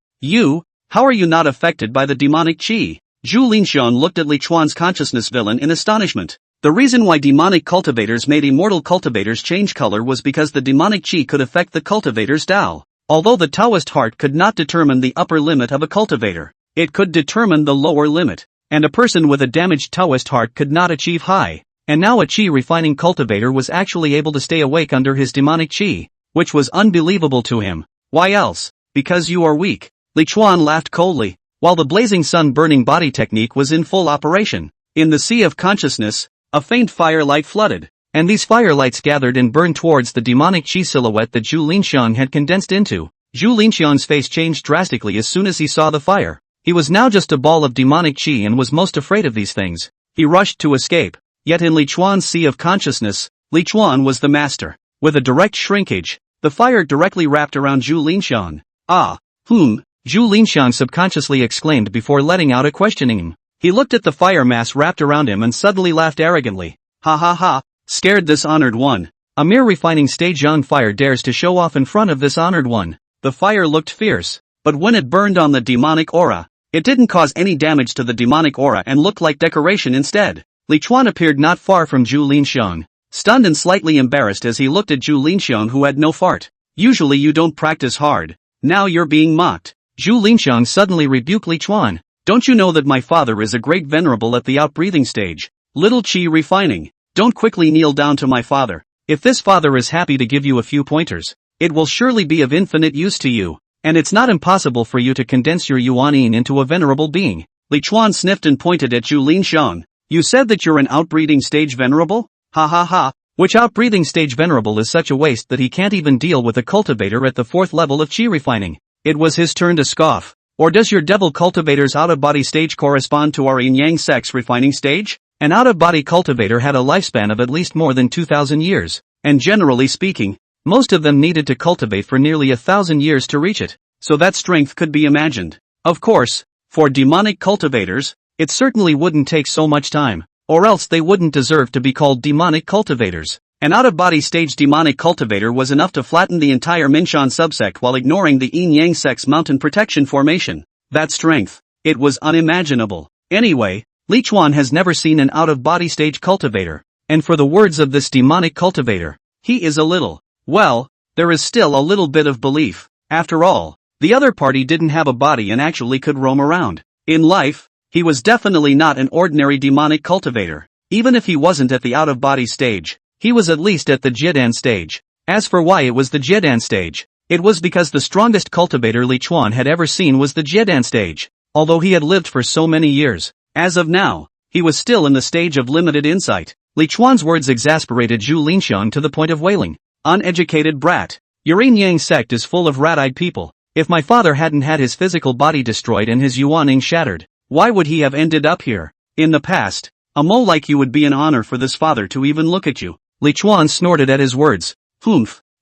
How are you not affected by the demonic chi? Zhu Linxian looked at Li Chuan's consciousness villain in astonishment. The reason why demonic cultivators made immortal cultivators change color was because the demonic chi could affect the cultivator's Tao. Although the Taoist heart could not determine the upper limit of a cultivator, it could determine the lower limit. And a person with a damaged Taoist heart could not achieve high. And now a chi refining cultivator was actually able to stay awake under his demonic chi, which was unbelievable to him. Why else? Because you are weak. Li Chuan laughed coldly, while the blazing sun burning body technique was in full operation. In the sea of consciousness, a faint firelight flooded, and these firelights gathered and burned towards the demonic chi silhouette that Zhu Linxian had condensed into. Zhu Linxian's face changed drastically as soon as he saw the fire. He was now just a ball of demonic chi and was most afraid of these things. He rushed to escape. Yet in Li Chuan's sea of consciousness, Li Chuan was the master. With a direct shrinkage, the fire directly wrapped around Zhu Linxian. Zhu Linxian subconsciously exclaimed before letting out a questioning. He looked at the fire mass wrapped around him and suddenly laughed arrogantly. Ha ha ha, scared this honored one. A mere refining stage young fire dares to show off in front of this honored one. The fire looked fierce, but when it burned on the demonic aura, it didn't cause any damage to the demonic aura and looked like decoration instead. Li Chuan appeared not far from Zhu Linxian, stunned and slightly embarrassed as he looked at Zhu Linxian who had no fart. Usually you don't practice hard. Now you're being mocked. Zhu Linxian suddenly rebuked Li Chuan. Don't you know that my father is a great venerable at the outbreathing stage? Little chi refining. Don't quickly kneel down to my father. If this father is happy to give you a few pointers, it will surely be of infinite use to you. And it's not impossible for you to condense your Yuanyin into a venerable being. Li Chuan sniffed and pointed at Zhu Linxian. You said that you're an outbreathing stage venerable? Ha ha ha. Which outbreathing stage venerable is such a waste that he can't even deal with a cultivator at the 4th level of chi refining? It was his turn to scoff. Or does your devil cultivator's out-of-body stage correspond to our yin-yang sect's refining stage? An out-of-body cultivator had a lifespan of at least more than 2,000 years, and generally speaking, most of them needed to cultivate for nearly 1,000 years to reach it, so that strength could be imagined. Of course, for demonic cultivators, it certainly wouldn't take so much time, or else they wouldn't deserve to be called demonic cultivators. An out-of-body stage demonic cultivator was enough to flatten the entire Minshan subsect while ignoring the yin-yang sect's mountain protection formation. That strength, it was unimaginable. Anyway, Li Chuan has never seen an out-of-body stage cultivator, and for the words of this demonic cultivator, he is a little, well, there is still a little bit of belief. After all, the other party didn't have a body and actually could roam around. In life, he was definitely not an ordinary demonic cultivator. Even if he wasn't at the out-of-body stage, he was at least at the Jiedan stage. As for why it was the Jiedan stage, it was because the strongest cultivator Li Chuan had ever seen was the Jiedan stage. Although he had lived for so many years, as of now, he was still in the stage of limited insight. Li Chuan's words exasperated Zhu Linxian to the point of wailing. Uneducated brat. Your yin-yang sect is full of rat-eyed people. If my father hadn't had his physical body destroyed and his yuaning shattered, why would he have ended up here? In the past, a Mo like you would be an honor for this father to even look at you. Li Chuan snorted at his words.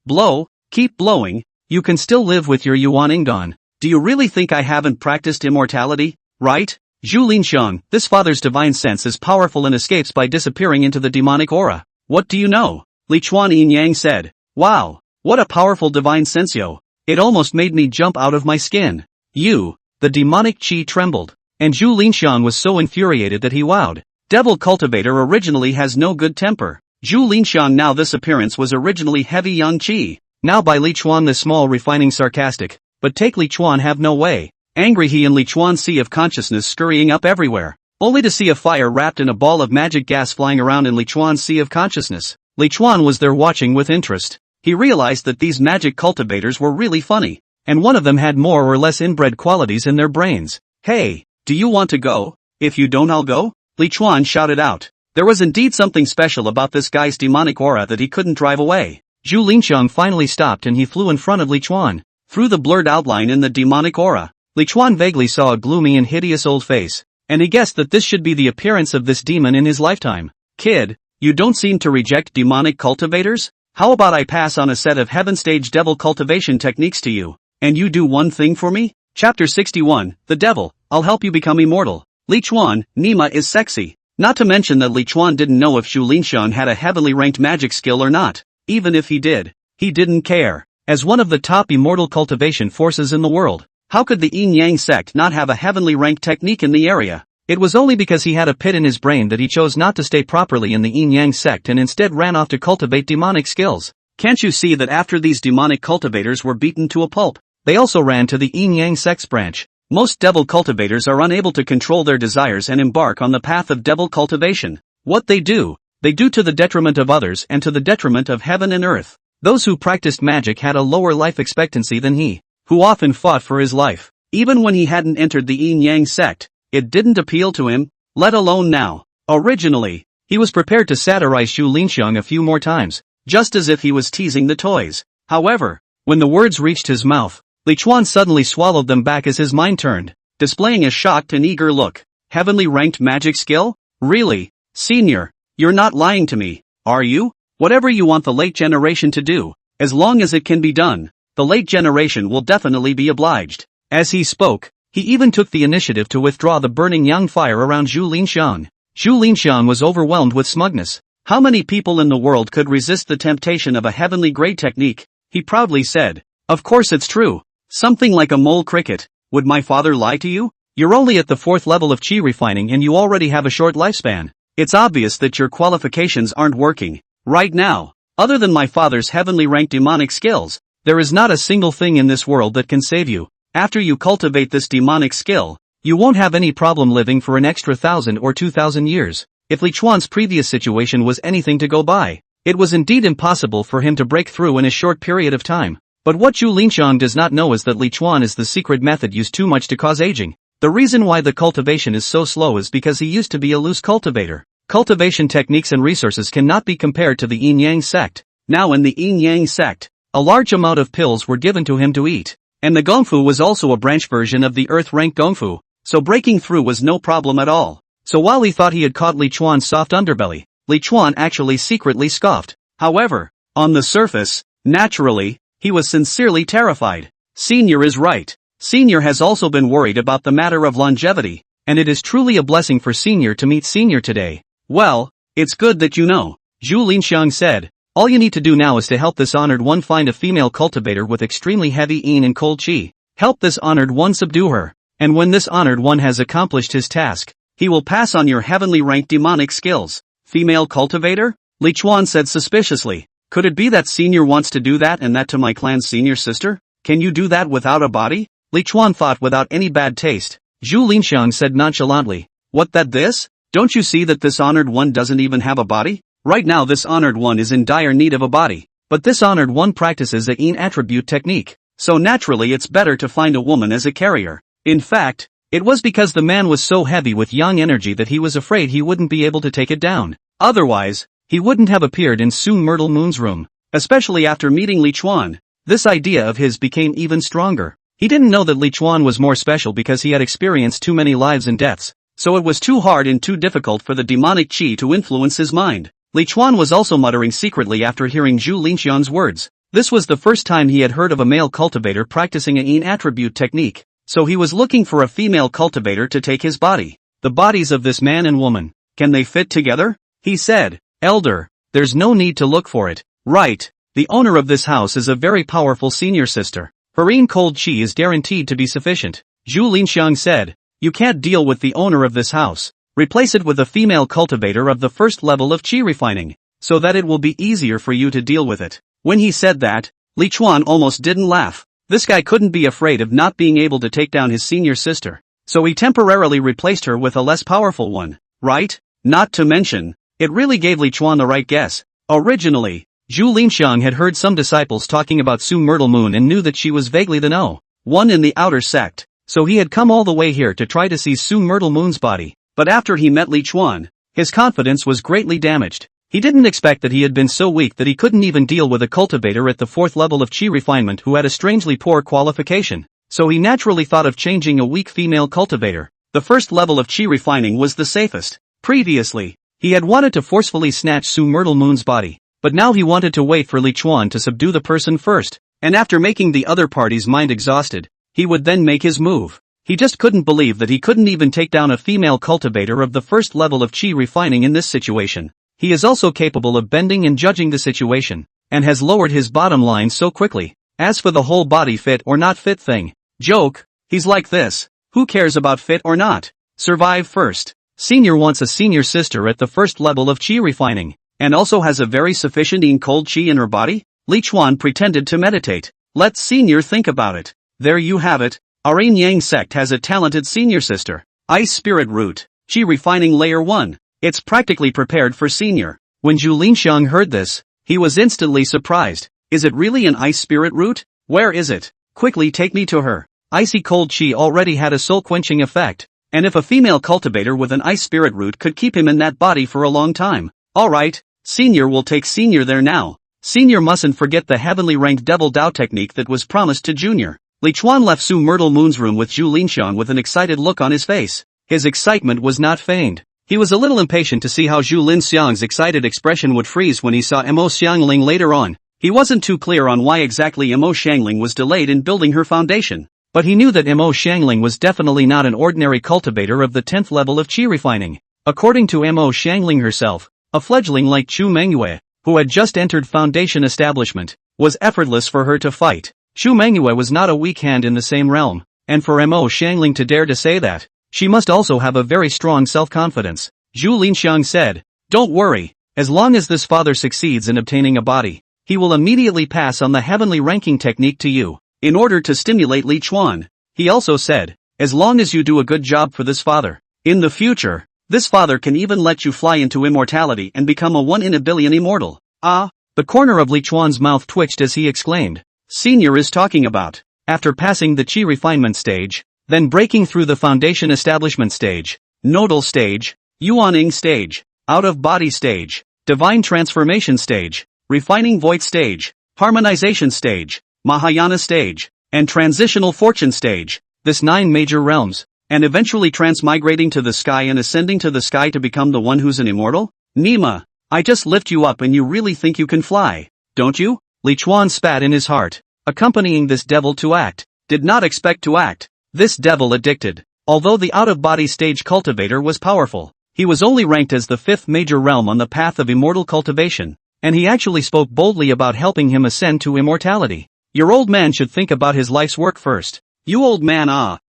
Blow, keep blowing, you can still live with your yuaning gone. Do you really think I haven't practiced immortality, right? Zhu Linxian, this father's divine sense is powerful and escapes by disappearing into the demonic aura. What do you know? Li Chuan Yin-yang said. Wow, what a powerful divine sensio. It almost made me jump out of my skin. The demonic chi trembled, and Zhu Linxian was so infuriated that he wowed. Devil cultivator originally has no good temper. Zhu Linxian now this appearance was originally heavy young chi. Now by Li Chuan the small refining sarcastic, but take Li Chuan have no way. Angry he and Li Chuan sea of consciousness scurrying up everywhere, only to see a fire wrapped in a ball of magic gas flying around in Li Chuan's sea of consciousness. Li Chuan was there watching with interest. He realized that these magic cultivators were really funny, and one of them had more or less inbred qualities in their brains. Hey, do you want to go? If you don't I'll go? Li Chuan shouted out. There was indeed something special about this guy's demonic aura that he couldn't drive away. Zhu Linxian finally stopped and he flew in front of Li Chuan. Through the blurred outline in the demonic aura, Li Chuan vaguely saw a gloomy and hideous old face, and he guessed that this should be the appearance of this demon in his lifetime. Kid, you don't seem to reject demonic cultivators? How about I pass on a set of heaven stage devil cultivation techniques to you, and you do one thing for me? Chapter 61, The Devil, I'll help you become immortal. Li Chuan, Nima is sexy. Not to mention that Li Chuan didn't know if Xu Linxiang had a heavily ranked magic skill or not. Even if he did, he didn't care. As one of the top immortal cultivation forces in the world, how could the Yin Yang sect not have a heavenly ranked technique in the area? It was only because he had a pit in his brain that he chose not to stay properly in the Yin Yang sect and instead ran off to cultivate demonic skills. Can't you see that after these demonic cultivators were beaten to a pulp, they also ran to the Yin Yang sect's branch? Most devil cultivators are unable to control their desires and embark on the path of devil cultivation. What they do to the detriment of others and to the detriment of heaven and earth. Those who practiced magic had a lower life expectancy than he, who often fought for his life. Even when he hadn't entered the Yin Yang sect, it didn't appeal to him, let alone now. Originally, he was prepared to satirize Xu Linxiang a few more times, just as if he was teasing the toys. However, when the words reached his mouth, Li Chuan suddenly swallowed them back as his mind turned, displaying a shocked and eager look. Heavenly ranked magic skill? Really? Senior, you're not lying to me, are you? Whatever you want the late generation to do, as long as it can be done, the late generation will definitely be obliged. As he spoke, he even took the initiative to withdraw the burning yang fire around Xu Linxiang. Xu Linxiang was overwhelmed with smugness. How many people in the world could resist the temptation of a heavenly grade technique? He proudly said, "Of course it's true. Something like a mole cricket. Would my father lie to you? You're only at the 4th level of chi refining and you already have a short lifespan. It's obvious that your qualifications aren't working. Right now, other than my father's heavenly ranked demonic skills, there is not a single thing in this world that can save you. After you cultivate this demonic skill, you won't have any problem living for an extra 1,000 or 2,000 years. If Li Chuan's previous situation was anything to go by, it was indeed impossible for him to break through in a short period of time. But what Xu Linxiang does not know is that Li Chuan is the secret method used too much to cause aging. The reason why the cultivation is so slow is because he used to be a loose cultivator. Cultivation techniques and resources cannot be compared to the Yin Yang sect. Now in the Yin Yang sect, a large amount of pills were given to him to eat. And the Gongfu was also a branch version of the Earth-ranked Gongfu, so breaking through was no problem at all. So while he thought he had caught Li Chuan's soft underbelly, Li Chuan actually secretly scoffed. However, on the surface, naturally, he was sincerely terrified. Senior is right. Senior has also been worried about the matter of longevity, and it is truly a blessing for Senior to meet Senior today. Well, it's good that you know, Xu Linxiang said. All you need to do now is to help this honored one find a female cultivator with extremely heavy yin and cold qi. Help this honored one subdue her. And when this honored one has accomplished his task, he will pass on your heavenly ranked demonic skills. Female cultivator? Li Chuan said suspiciously. Could it be that Senior wants to do that and that to my clan's senior sister? Can you do that without a body? Li Chuan thought without any bad taste. Xu Linxiang said nonchalantly. What that this? Don't you see that this honored one doesn't even have a body? Right now this honored one is in dire need of a body. But this honored one practices a yin attribute technique. So naturally it's better to find a woman as a carrier. In fact, it was because the man was so heavy with yang energy that he was afraid he wouldn't be able to take it down. Otherwise, he wouldn't have appeared in Su Myrtle Moon's room. Especially after meeting Li Chuan, this idea of his became even stronger. He didn't know that Li Chuan was more special because he had experienced too many lives and deaths. So it was too hard and too difficult for the demonic qi to influence his mind. Li Chuan was also muttering secretly after hearing Xu Linxiang's words. This was the first time he had heard of a male cultivator practicing a yin attribute technique. So he was looking for a female cultivator to take his body. The bodies of this man and woman, can they fit together? He said. Elder, there's no need to look for it. Right, the owner of this house is a very powerful senior sister. Her yin cold qi is guaranteed to be sufficient. Xu Linxiang said. You can't deal with the owner of this house. Replace it with a female cultivator of the 1st level of chi refining, so that it will be easier for you to deal with it. When he said that, Li Chuan almost didn't laugh. This guy couldn't be afraid of not being able to take down his senior sister. So he temporarily replaced her with a less powerful one, right? Not to mention, it really gave Li Chuan the right guess. Originally, Xu Linxiang had heard some disciples talking about Su Myrtle Moon and knew that she was vaguely the one in the outer sect. So he had come all the way here to try to see Su Myrtle Moon's body. But after he met Li Chuan, his confidence was greatly damaged. He didn't expect that he had been so weak that he couldn't even deal with a cultivator at the 4th level of chi refinement who had a strangely poor qualification. So he naturally thought of changing a weak female cultivator. The 1st level of chi refining was the safest. Previously, he had wanted to forcefully snatch Su Myrtle Moon's body. But now he wanted to wait for Li Chuan to subdue the person first. And after making the other party's mind exhausted, he would then make his move. He just couldn't believe that he couldn't even take down a female cultivator of the first level of chi refining in this situation. He is also capable of bending and judging the situation, and has lowered his bottom line so quickly. As for the whole body fit or not fit thing, joke, he's like this. Who cares about fit or not? Survive first. Senior wants a senior sister at the first level of chi refining, and also has a very sufficient cold chi in her body? Li Chuan pretended to meditate. Let Senior think about it. There you have it. Our Yin Yang sect has a talented senior sister. Ice Spirit Root. Chi Refining Layer 1. It's practically prepared for Senior. When Zhu Linxiang heard this, he was instantly surprised. Is it really an Ice Spirit Root? Where is it? Quickly take me to her. Icy cold chi already had a soul-quenching effect, and if a female cultivator with an Ice Spirit Root could keep him in that body for a long time. Alright, Senior will take Senior there now. Senior mustn't forget the heavenly ranked Devil Dao technique that was promised to Junior. Li Chuan left Su Myrtle Moon's room with Zhu Linxiang with an excited look on his face. His excitement was not feigned. He was a little impatient to see how Zhu Linxiang's excited expression would freeze when he saw Mo Xiangling later on. He wasn't too clear on why exactly Mo Xiangling was delayed in building her foundation, but he knew that Mo Xiangling was definitely not an ordinary cultivator of the 10th level of chi refining. According to Mo Xiangling herself, a fledgling like Chu Mengyou, who had just entered foundation establishment, was effortless for her to fight. Chu Mengyou was not a weak hand in the same realm, and for Mo Xiangling to dare to say that, she must also have a very strong self-confidence. Zhu Linxiang said, "Don't worry, as long as this father succeeds in obtaining a body, he will immediately pass on the heavenly ranking technique to you, in order to stimulate Li Chuan." He also said, "As long as you do a good job for this father, in the future, this father can even let you fly into immortality and become a 1 in a billion immortal." Ah, the corner of Li Chuan's mouth twitched as he exclaimed, "Senior is talking about." After passing the chi refinement stage, then breaking through the foundation establishment stage, nodal stage, yuaning stage, out-of-body stage, divine transformation stage, refining void stage, harmonization stage, Mahayana stage, and transitional fortune stage, this 9 major realms, and eventually transmigrating to the sky and ascending to the sky to become the one who's an immortal? Nima, I just lift you up and you really think you can fly, don't you? Li Chuan spat in his heart, accompanying this devil to act. Did not expect to act. This devil addicted. Although the out-of-body stage cultivator was powerful, he was only ranked as the 5th major realm on the path of immortal cultivation, and he actually spoke boldly about helping him ascend to immortality. Your old man should think about his life's work first. You old man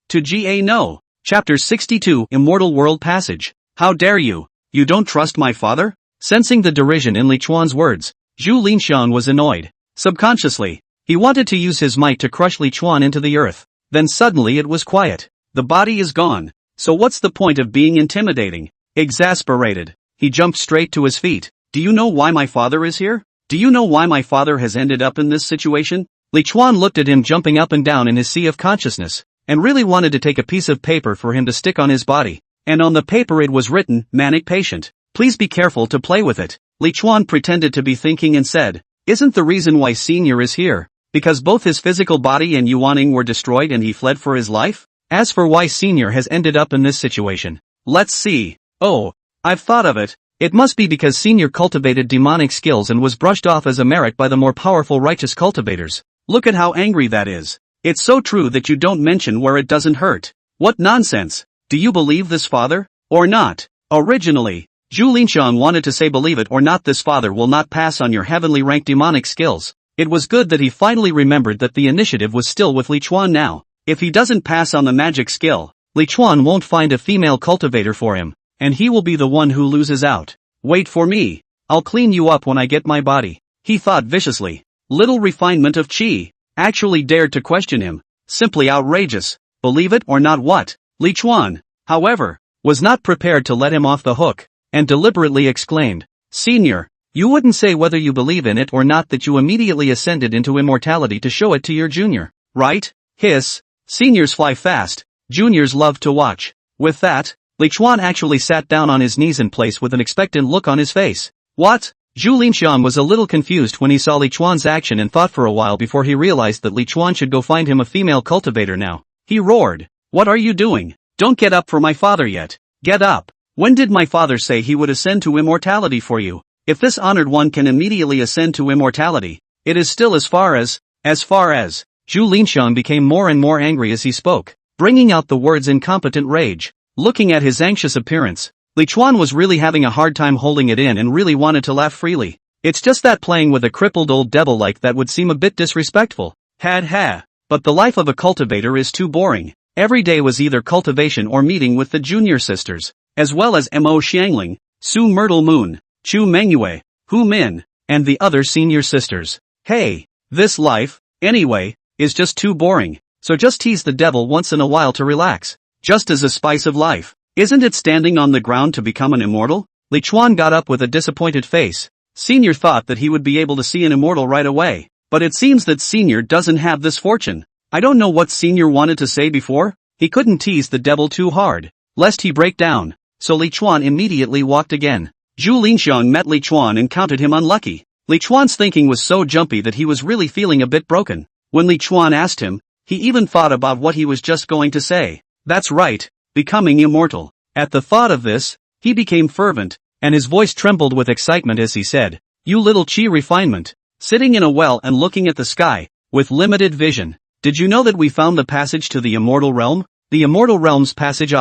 to Ga no. Chapter 62 Immortal World Passage. How dare you? You don't trust my father? Sensing the derision in Li Chuan's words, Zhu Linxiang was annoyed. Subconsciously, he wanted to use his might to crush Li Chuan into the earth. Then suddenly it was quiet. The body is gone. So what's the point of being intimidating? Exasperated, he jumped straight to his feet. Do you know why my father is here? Do you know why my father has ended up in this situation? Li Chuan looked at him jumping up and down in his sea of consciousness, and really wanted to take a piece of paper for him to stick on his body. And on the paper it was written, "Manic patient. Please be careful to play with it." Li Chuan pretended to be thinking and said, "Isn't the reason why Senior is here because both his physical body and Yuaning were destroyed and he fled for his life? As for why Senior has ended up in this situation, let's see. Oh, I've thought of it. It must be because Senior cultivated demonic skills and was brushed off as a merit by the more powerful righteous cultivators. Look at how angry that is. It's so true that you don't mention where it doesn't hurt. What nonsense. Do you believe this father? Or not?" Originally, Zhu Linxiang wanted to say believe it or not, this father will not pass on your heavenly ranked demonic skills. It was good that he finally remembered that the initiative was still with Li Chuan now. If he doesn't pass on the magic skill, Li Chuan won't find a female cultivator for him, and he will be the one who loses out. Wait for me. I'll clean you up when I get my body, he thought viciously. Little refinement of chi actually dared to question him. Simply outrageous. Believe it or not what? Li Chuan, however, was not prepared to let him off the hook, and deliberately exclaimed, "Senior, you wouldn't say whether you believe in it or not that you immediately ascended into immortality to show it to your junior, right?" Hiss. Seniors fly fast, juniors love to watch. With that, Li Chuan actually sat down on his knees in place with an expectant look on his face. What? Zhu Linxiang was a little confused when he saw Li Chuan's action and thought for a while before he realized that Li Chuan should go find him a female cultivator now. He roared, "What are you doing? Don't get up for my father yet. Get up. When did my father say he would ascend to immortality for you? If this honored one can immediately ascend to immortality, it is still as far as. Zhu Linxiang became more and more angry as he spoke. bringing out the words incompetent rage. Looking at his anxious appearance, Li Chuan was really having a hard time holding it in and really wanted to laugh freely. It's just that playing with a crippled old devil like that would seem a bit disrespectful. Had ha. But the life of a cultivator is too boring. Every day was either cultivation or meeting with the junior sisters, as well as Mo Xiangling, Su Myrtle Moon, Chu Mengyou, Hu Min, and the other senior sisters. Hey, this life, anyway, is just too boring, so just tease the devil once in a while to relax. Just as a spice of life. Isn't it standing on the ground to become an immortal? Li Chuan got up with a disappointed face. Senior thought that he would be able to see an immortal right away, but it seems that Senior doesn't have this fortune. I don't know what Senior wanted to say before. He couldn't tease the devil too hard, lest he break down, so Li Chuan immediately walked again. Zhu Linxiang met Li Chuan and counted him unlucky. Li Chuan's thinking was so jumpy that he was really feeling a bit broken. When Li Chuan asked him, he even thought about what he was just going to say. That's right, becoming immortal. At the thought of this, he became fervent, and his voice trembled with excitement as he said, "You little chi refinement, sitting in a well and looking at the sky, with limited vision. Did you know that we found the passage to the immortal realm? The immortal realm's passage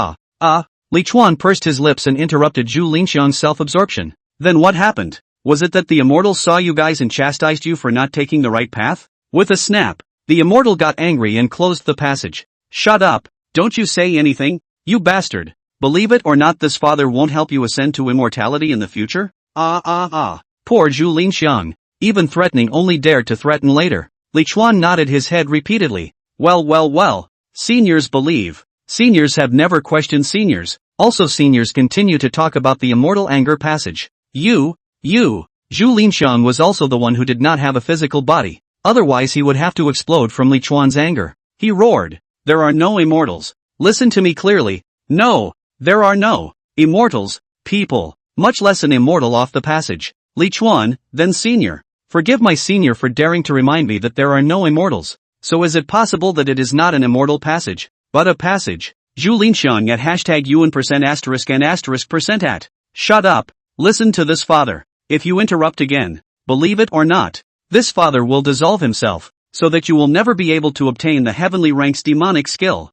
Li Chuan pursed his lips and interrupted Zhu Linxiang's self-absorption. Then what happened? Was it that the immortal saw you guys and chastised you for not taking the right path? With a snap, the immortal got angry and closed the passage. Shut up, don't you say anything, you bastard. Believe it or not, this father won't help you ascend to immortality in the future? Poor Zhu Linxiang, even threatening only dared to threaten later. Li Chuan nodded his head repeatedly. Well. Seniors believe. Seniors have never questioned seniors. Also seniors continue to talk about the immortal anger passage. You. Zhu Linxiang was also the one who did not have a physical body. Otherwise he would have to explode from Li Chuan's anger. He roared. There are no immortals. Listen to me clearly. No, there are no immortals, people. Much less an immortal off the passage. Li Chuan, then senior. Forgive my senior for daring to remind me that there are no immortals. So is it possible that it is not an immortal passage, but a passage? Zhu Linxiang at #UN%*and*% at. Shut up. Listen to this father. If you interrupt again, believe it or not, this father will dissolve himself, so that you will never be able to obtain the heavenly rank's demonic skill.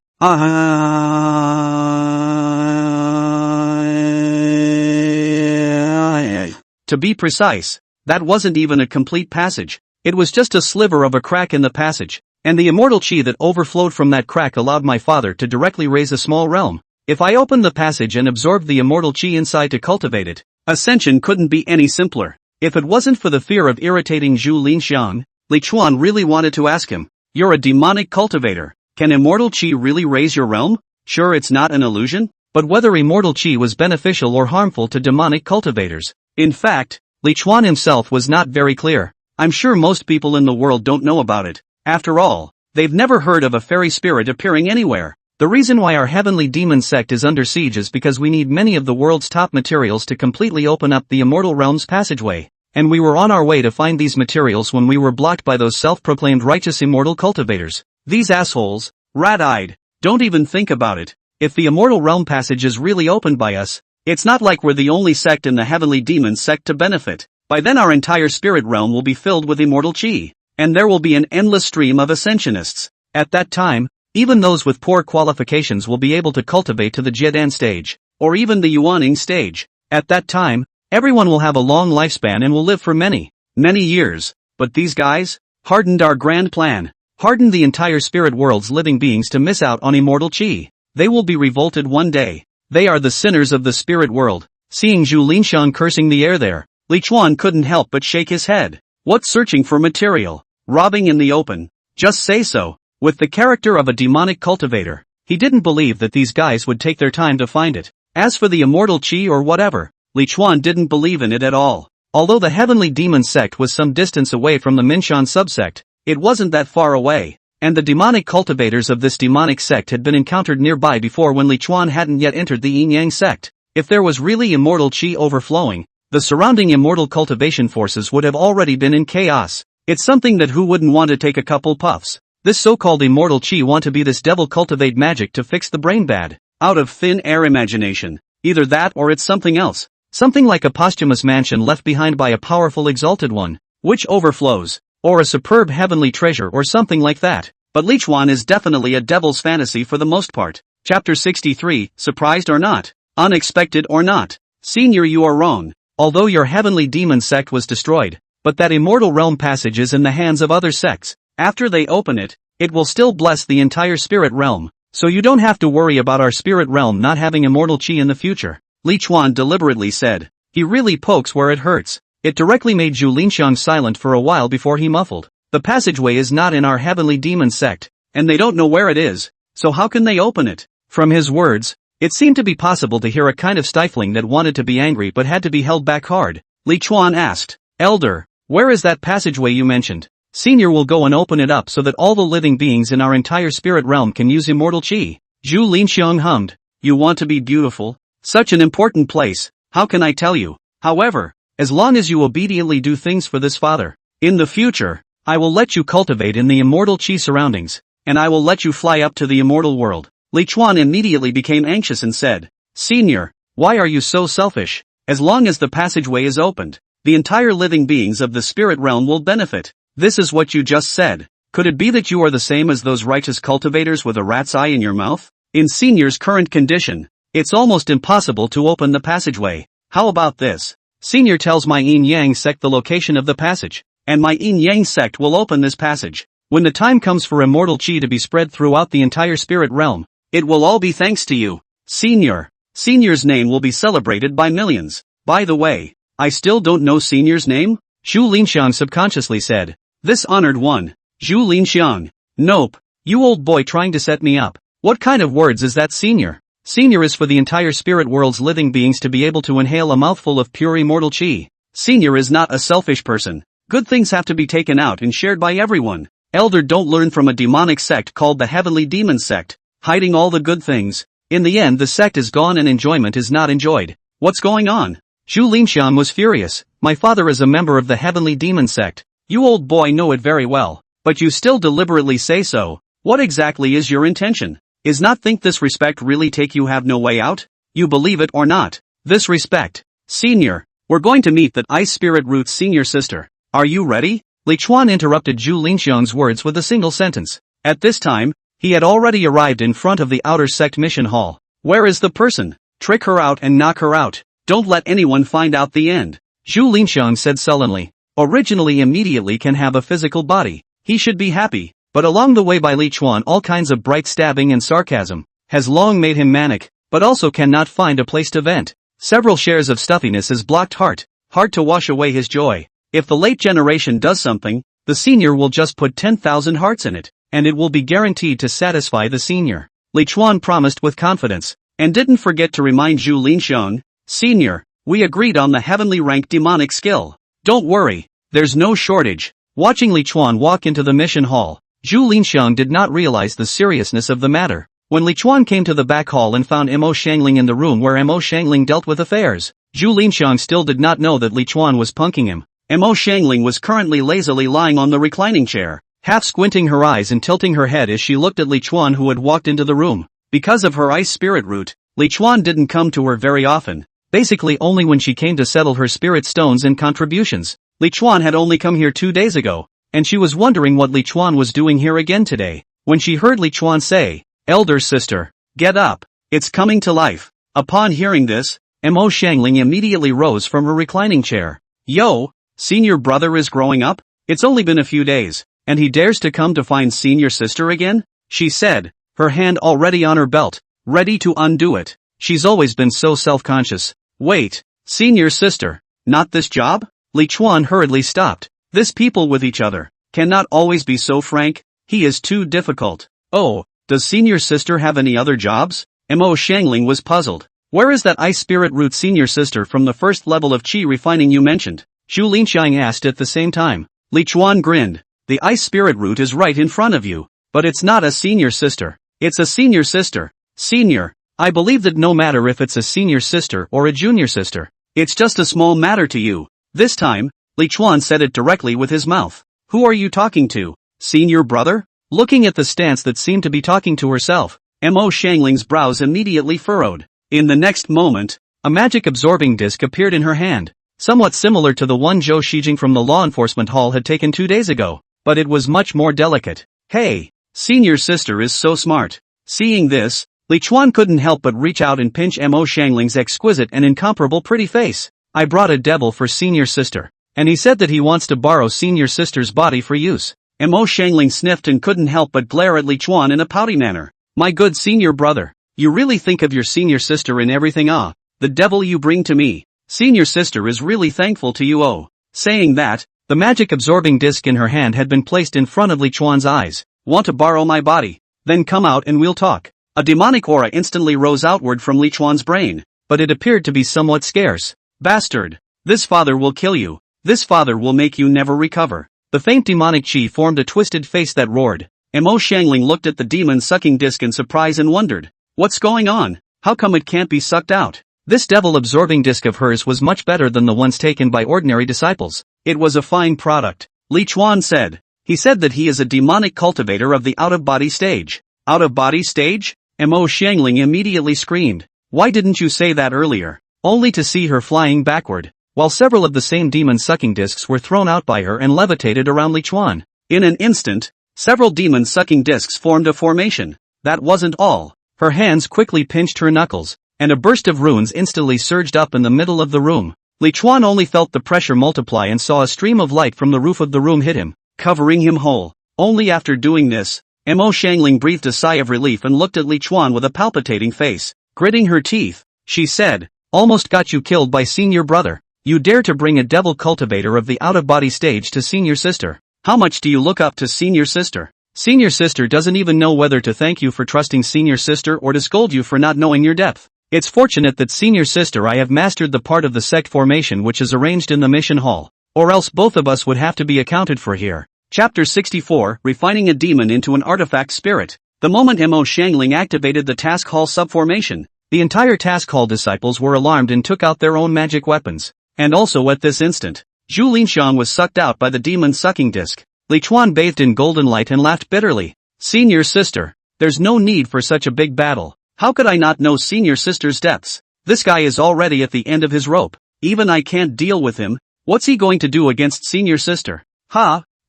To be precise, that wasn't even a complete passage. It was just a sliver of a crack in the passage, and the immortal chi that overflowed from that crack allowed my father to directly raise a small realm. If I opened the passage and absorbed the immortal chi inside to cultivate it, ascension couldn't be any simpler. If it wasn't for the fear of irritating Zhu Linxiang, Li Chuan really wanted to ask him, "You're a demonic cultivator. Can immortal chi really raise your realm? Sure, it's not an illusion?" But whether immortal chi was beneficial or harmful to demonic cultivators. In fact, Li Chuan himself was not very clear. I'm sure most people in the world don't know about it. After all, they've never heard of a fairy spirit appearing anywhere. The reason why our heavenly demon sect is under siege is because we need many of the world's top materials to completely open up the immortal realm's passageway. And we were on our way to find these materials when we were blocked by those self-proclaimed righteous immortal cultivators. These assholes, rat-eyed, don't even think about it. If the immortal realm passage is really opened by us, it's not like we're the only sect in the heavenly demon sect to benefit. By then our entire spirit realm will be filled with immortal chi, and there will be an endless stream of ascensionists. At that time, even those with poor qualifications will be able to cultivate to the Jiedan stage, or even the Yuaning stage. At that time, everyone will have a long lifespan and will live for many, many years. But these guys hardened our grand plan, hardened the entire spirit world's living beings to miss out on immortal chi. They will be revolted one day. They are the sinners of the spirit world. Seeing Zhu Linxiang cursing the air there, Li Chuan couldn't help but shake his head. What searching for material? Robbing in the open? Just say so. With the character of a demonic cultivator, he didn't believe that these guys would take their time to find it. As for the immortal chi or whatever, Li Chuan didn't believe in it at all. Although the heavenly demon sect was some distance away from the Minshan subsect, it wasn't that far away. And the demonic cultivators of this demonic sect had been encountered nearby before when Li Chuan hadn't yet entered the Yin Yang sect. If there was really immortal chi overflowing, the surrounding immortal cultivation forces would have already been in chaos. It's something that who wouldn't want to take a couple puffs. This so-called immortal chi want to be this devil cultivate magic to fix the brain bad, out of thin air imagination. Either that or it's something else. Something like a posthumous mansion left behind by a powerful exalted one, which overflows. Or a superb heavenly treasure or something like that. But Li Chuan is definitely a devil's fantasy for the most part. Chapter 63, surprised or not? Unexpected or not? Senior, you are wrong. Although your heavenly demon sect was destroyed, but that immortal realm passage is in the hands of other sects. After they open it, it will still bless the entire spirit realm. So you don't have to worry about our spirit realm not having immortal chi in the future. Li Chuan deliberately said. He really pokes where it hurts. It directly made Zhu Linxiang silent for a while before he muffled. The passageway is not in our heavenly demon sect, and they don't know where it is, so how can they open it? From his words, it seemed to be possible to hear a kind of stifling that wanted to be angry but had to be held back hard. Li Chuan asked, Elder, where is that passageway you mentioned? Senior will go and open it up so that all the living beings in our entire spirit realm can use immortal chi. Zhu Linxiang hummed. You want to be beautiful? Such an important place, how can I tell you? However, as long as you obediently do things for this father, in the future, I will let you cultivate in the immortal chi surroundings, and I will let you fly up to the immortal world. Li Chuan immediately became anxious and said, Senior, why are you so selfish? As long as the passageway is opened, the entire living beings of the spirit realm will benefit. This is what you just said. Could it be that you are the same as those righteous cultivators with a rat's eye in your mouth? In Senior's current condition, it's almost impossible to open the passageway. How about this? Senior tells my Yin Yang sect the location of the passage, and my Yin Yang sect will open this passage. When the time comes for immortal chi to be spread throughout the entire spirit realm, it will all be thanks to you. Senior. Senior's name will be celebrated by millions. By the way, I still don't know Senior's name? Zhu Linxiang subconsciously said. This honored one. Zhu Linxiang. Nope. You old boy trying to set me up. What kind of words is that, Senior? Senior is for the entire spirit world's living beings to be able to inhale a mouthful of pure immortal chi. Senior is not a selfish person. Good things have to be taken out and shared by everyone. Elder, don't learn from a demonic sect called the Heavenly Demon Sect, hiding all the good things. In the end the sect is gone and enjoyment is not enjoyed. What's going on? Zhu Linxiang was furious. My father is a member of the Heavenly Demon Sect. You old boy know it very well. But you still deliberately say so. What exactly is your intention? Is not think this respect really take you have no way out? You believe it or not. This respect. Senior, we're going to meet that ice spirit root's senior sister. Are you ready? Li Chuan interrupted Zhu Linxiang's words with a single sentence. At this time, he had already arrived in front of the outer sect mission hall. Where is the person? Trick her out and knock her out. Don't let anyone find out the end. Zhu Linxiang said sullenly. Originally immediately can have a physical body. He should be happy. But along the way by Li Chuan all kinds of bright stabbing and sarcasm has long made him manic, but also cannot find a place to vent. Several shares of stuffiness is blocked heart, hard to wash away his joy. If the late generation does something, the senior will just put 10,000 hearts in it, and it will be guaranteed to satisfy the senior. Li Chuan promised with confidence, and didn't forget to remind Zhu Linxiang, Senior, we agreed on the heavenly rank demonic skill. Don't worry, there's no shortage. Watching Li Chuan walk into the mission hall, Zhu Linxiang did not realize the seriousness of the matter. When Li Chuan came to the back hall and found Mo Xiangling in the room where Mo Xiangling dealt with affairs, Zhu Linxiang still did not know that Li Chuan was punking him. Mo Xiangling was currently lazily lying on the reclining chair, half squinting her eyes and tilting her head as she looked at Li Chuan who had walked into the room. Because of her ice spirit root, Li Chuan didn't come to her very often, basically only when she came to settle her spirit stones and contributions. Li Chuan had only come here 2 days ago, and she was wondering what Li Chuan was doing here again today, when she heard Li Chuan say, Elder sister, get up, it's coming to life. Upon hearing this, Mo Xiangling immediately rose from her reclining chair. Yo, senior brother is growing up? It's only been a few days, and he dares to come to find senior sister again? She said, her hand already on her belt, ready to undo it. She's always been so self-conscious. Wait, senior sister, not this job? Li Chuan hurriedly stopped. This people with each other cannot always be so frank. He is too difficult. Oh, does senior sister have any other jobs? Mo Xiangling was puzzled. Where is that ice spirit root senior sister from the first level of chi refining you mentioned? Zhu Linxiang asked at the same time. Li Chuan grinned. The ice spirit root is right in front of you. But it's not a senior sister. It's a senior sister. Senior, I believe that no matter if it's a senior sister or a junior sister, it's just a small matter to you. This time, Li Chuan said it directly with his mouth. Who are you talking to? Senior brother? Looking at the stance that seemed to be talking to herself, Mo Xiangling's brows immediately furrowed. In the next moment, a magic absorbing disc appeared in her hand, somewhat similar to the one Zhou Shijing from the law enforcement hall had taken 2 days ago, but it was much more delicate. Hey, Senior sister is so smart. Seeing this, Li Chuan couldn't help but reach out and pinch Mo Xiangling's exquisite and incomparable pretty face. I brought a devil for senior sister. And he said that he wants to borrow senior sister's body for use. Mo Xiangling sniffed and couldn't help but glare at Li Chuan in a pouty manner. My good senior brother, you really think of your senior sister in everything, the devil you bring to me. Senior sister is really thankful to you, oh. Saying that, the magic absorbing disc in her hand had been placed in front of Li Chuan's eyes. Want to borrow my body? Then come out and we'll talk. A demonic aura instantly rose outward from Li Chuan's brain, but it appeared to be somewhat scarce. Bastard! This father will kill you. This father will make you never recover. The faint demonic chi formed a twisted face that roared. Mo Xiangling looked at the demon-sucking disc in surprise and wondered. What's going on? How come it can't be sucked out? This devil-absorbing disc of hers was much better than the ones taken by ordinary disciples. It was a fine product, Li Chuan said. He said that he is a demonic cultivator of the out-of-body stage. Out-of-body stage? Mo Xiangling immediately screamed. Why didn't you say that earlier? Only to see her flying backward, while several of the same demon-sucking discs were thrown out by her and levitated around Li Chuan. In an instant, several demon-sucking discs formed a formation. That wasn't all. Her hands quickly pinched her knuckles, and a burst of runes instantly surged up in the middle of the room. Li Chuan only felt the pressure multiply and saw a stream of light from the roof of the room hit him, covering him whole. Only after doing this, Mo Xiangling breathed a sigh of relief and looked at Li Chuan with a palpitating face. Gritting her teeth, she said, almost got you killed by senior brother. You dare to bring a devil cultivator of the out-of-body stage to senior sister. How much do you look up to senior sister? Senior sister doesn't even know whether to thank you for trusting senior sister or to scold you for not knowing your depth. It's fortunate that senior sister I have mastered the part of the sect formation which is arranged in the mission hall, or else both of us would have to be accounted for here. Chapter 64, Refining a Demon into an Artifact Spirit. The moment Mo Xiangling activated the task hall subformation, the entire task hall disciples were alarmed and took out their own magic weapons. And also at this instant, Zhu Linxiang was sucked out by the demon-sucking disc. Li Chuan bathed in golden light and laughed bitterly. Senior sister, there's no need for such a big battle. How could I not know senior sister's depths? This guy is already at the end of his rope. Even I can't deal with him. What's he going to do against senior sister?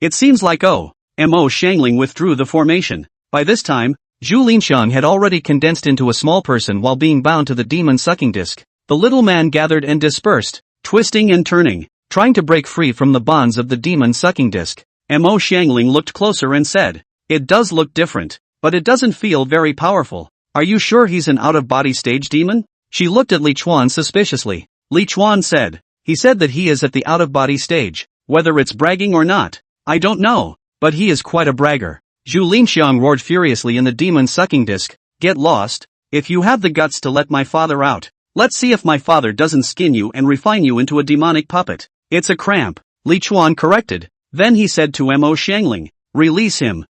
It seems like Mo Xiangling withdrew the formation. By this time, Zhu Linxiang had already condensed into a small person while being bound to the demon-sucking disc. The little man gathered and dispersed, twisting and turning, trying to break free from the bonds of the demon-sucking disc. Mo Xiangling looked closer and said, it does look different, but it doesn't feel very powerful. Are you sure he's an out-of-body stage demon? She looked at Li Chuan suspiciously. Li Chuan said, he said that he is at the out-of-body stage. Whether it's bragging or not, I don't know, but he is quite a bragger. Zhu Linxiang roared furiously in the demon-sucking disc. Get lost, if you have the guts to let my father out. Let's see if my father doesn't skin you and refine you into a demonic puppet. It's a cramp, Li Chuan corrected. Then he said to Mo Xiangling, release him.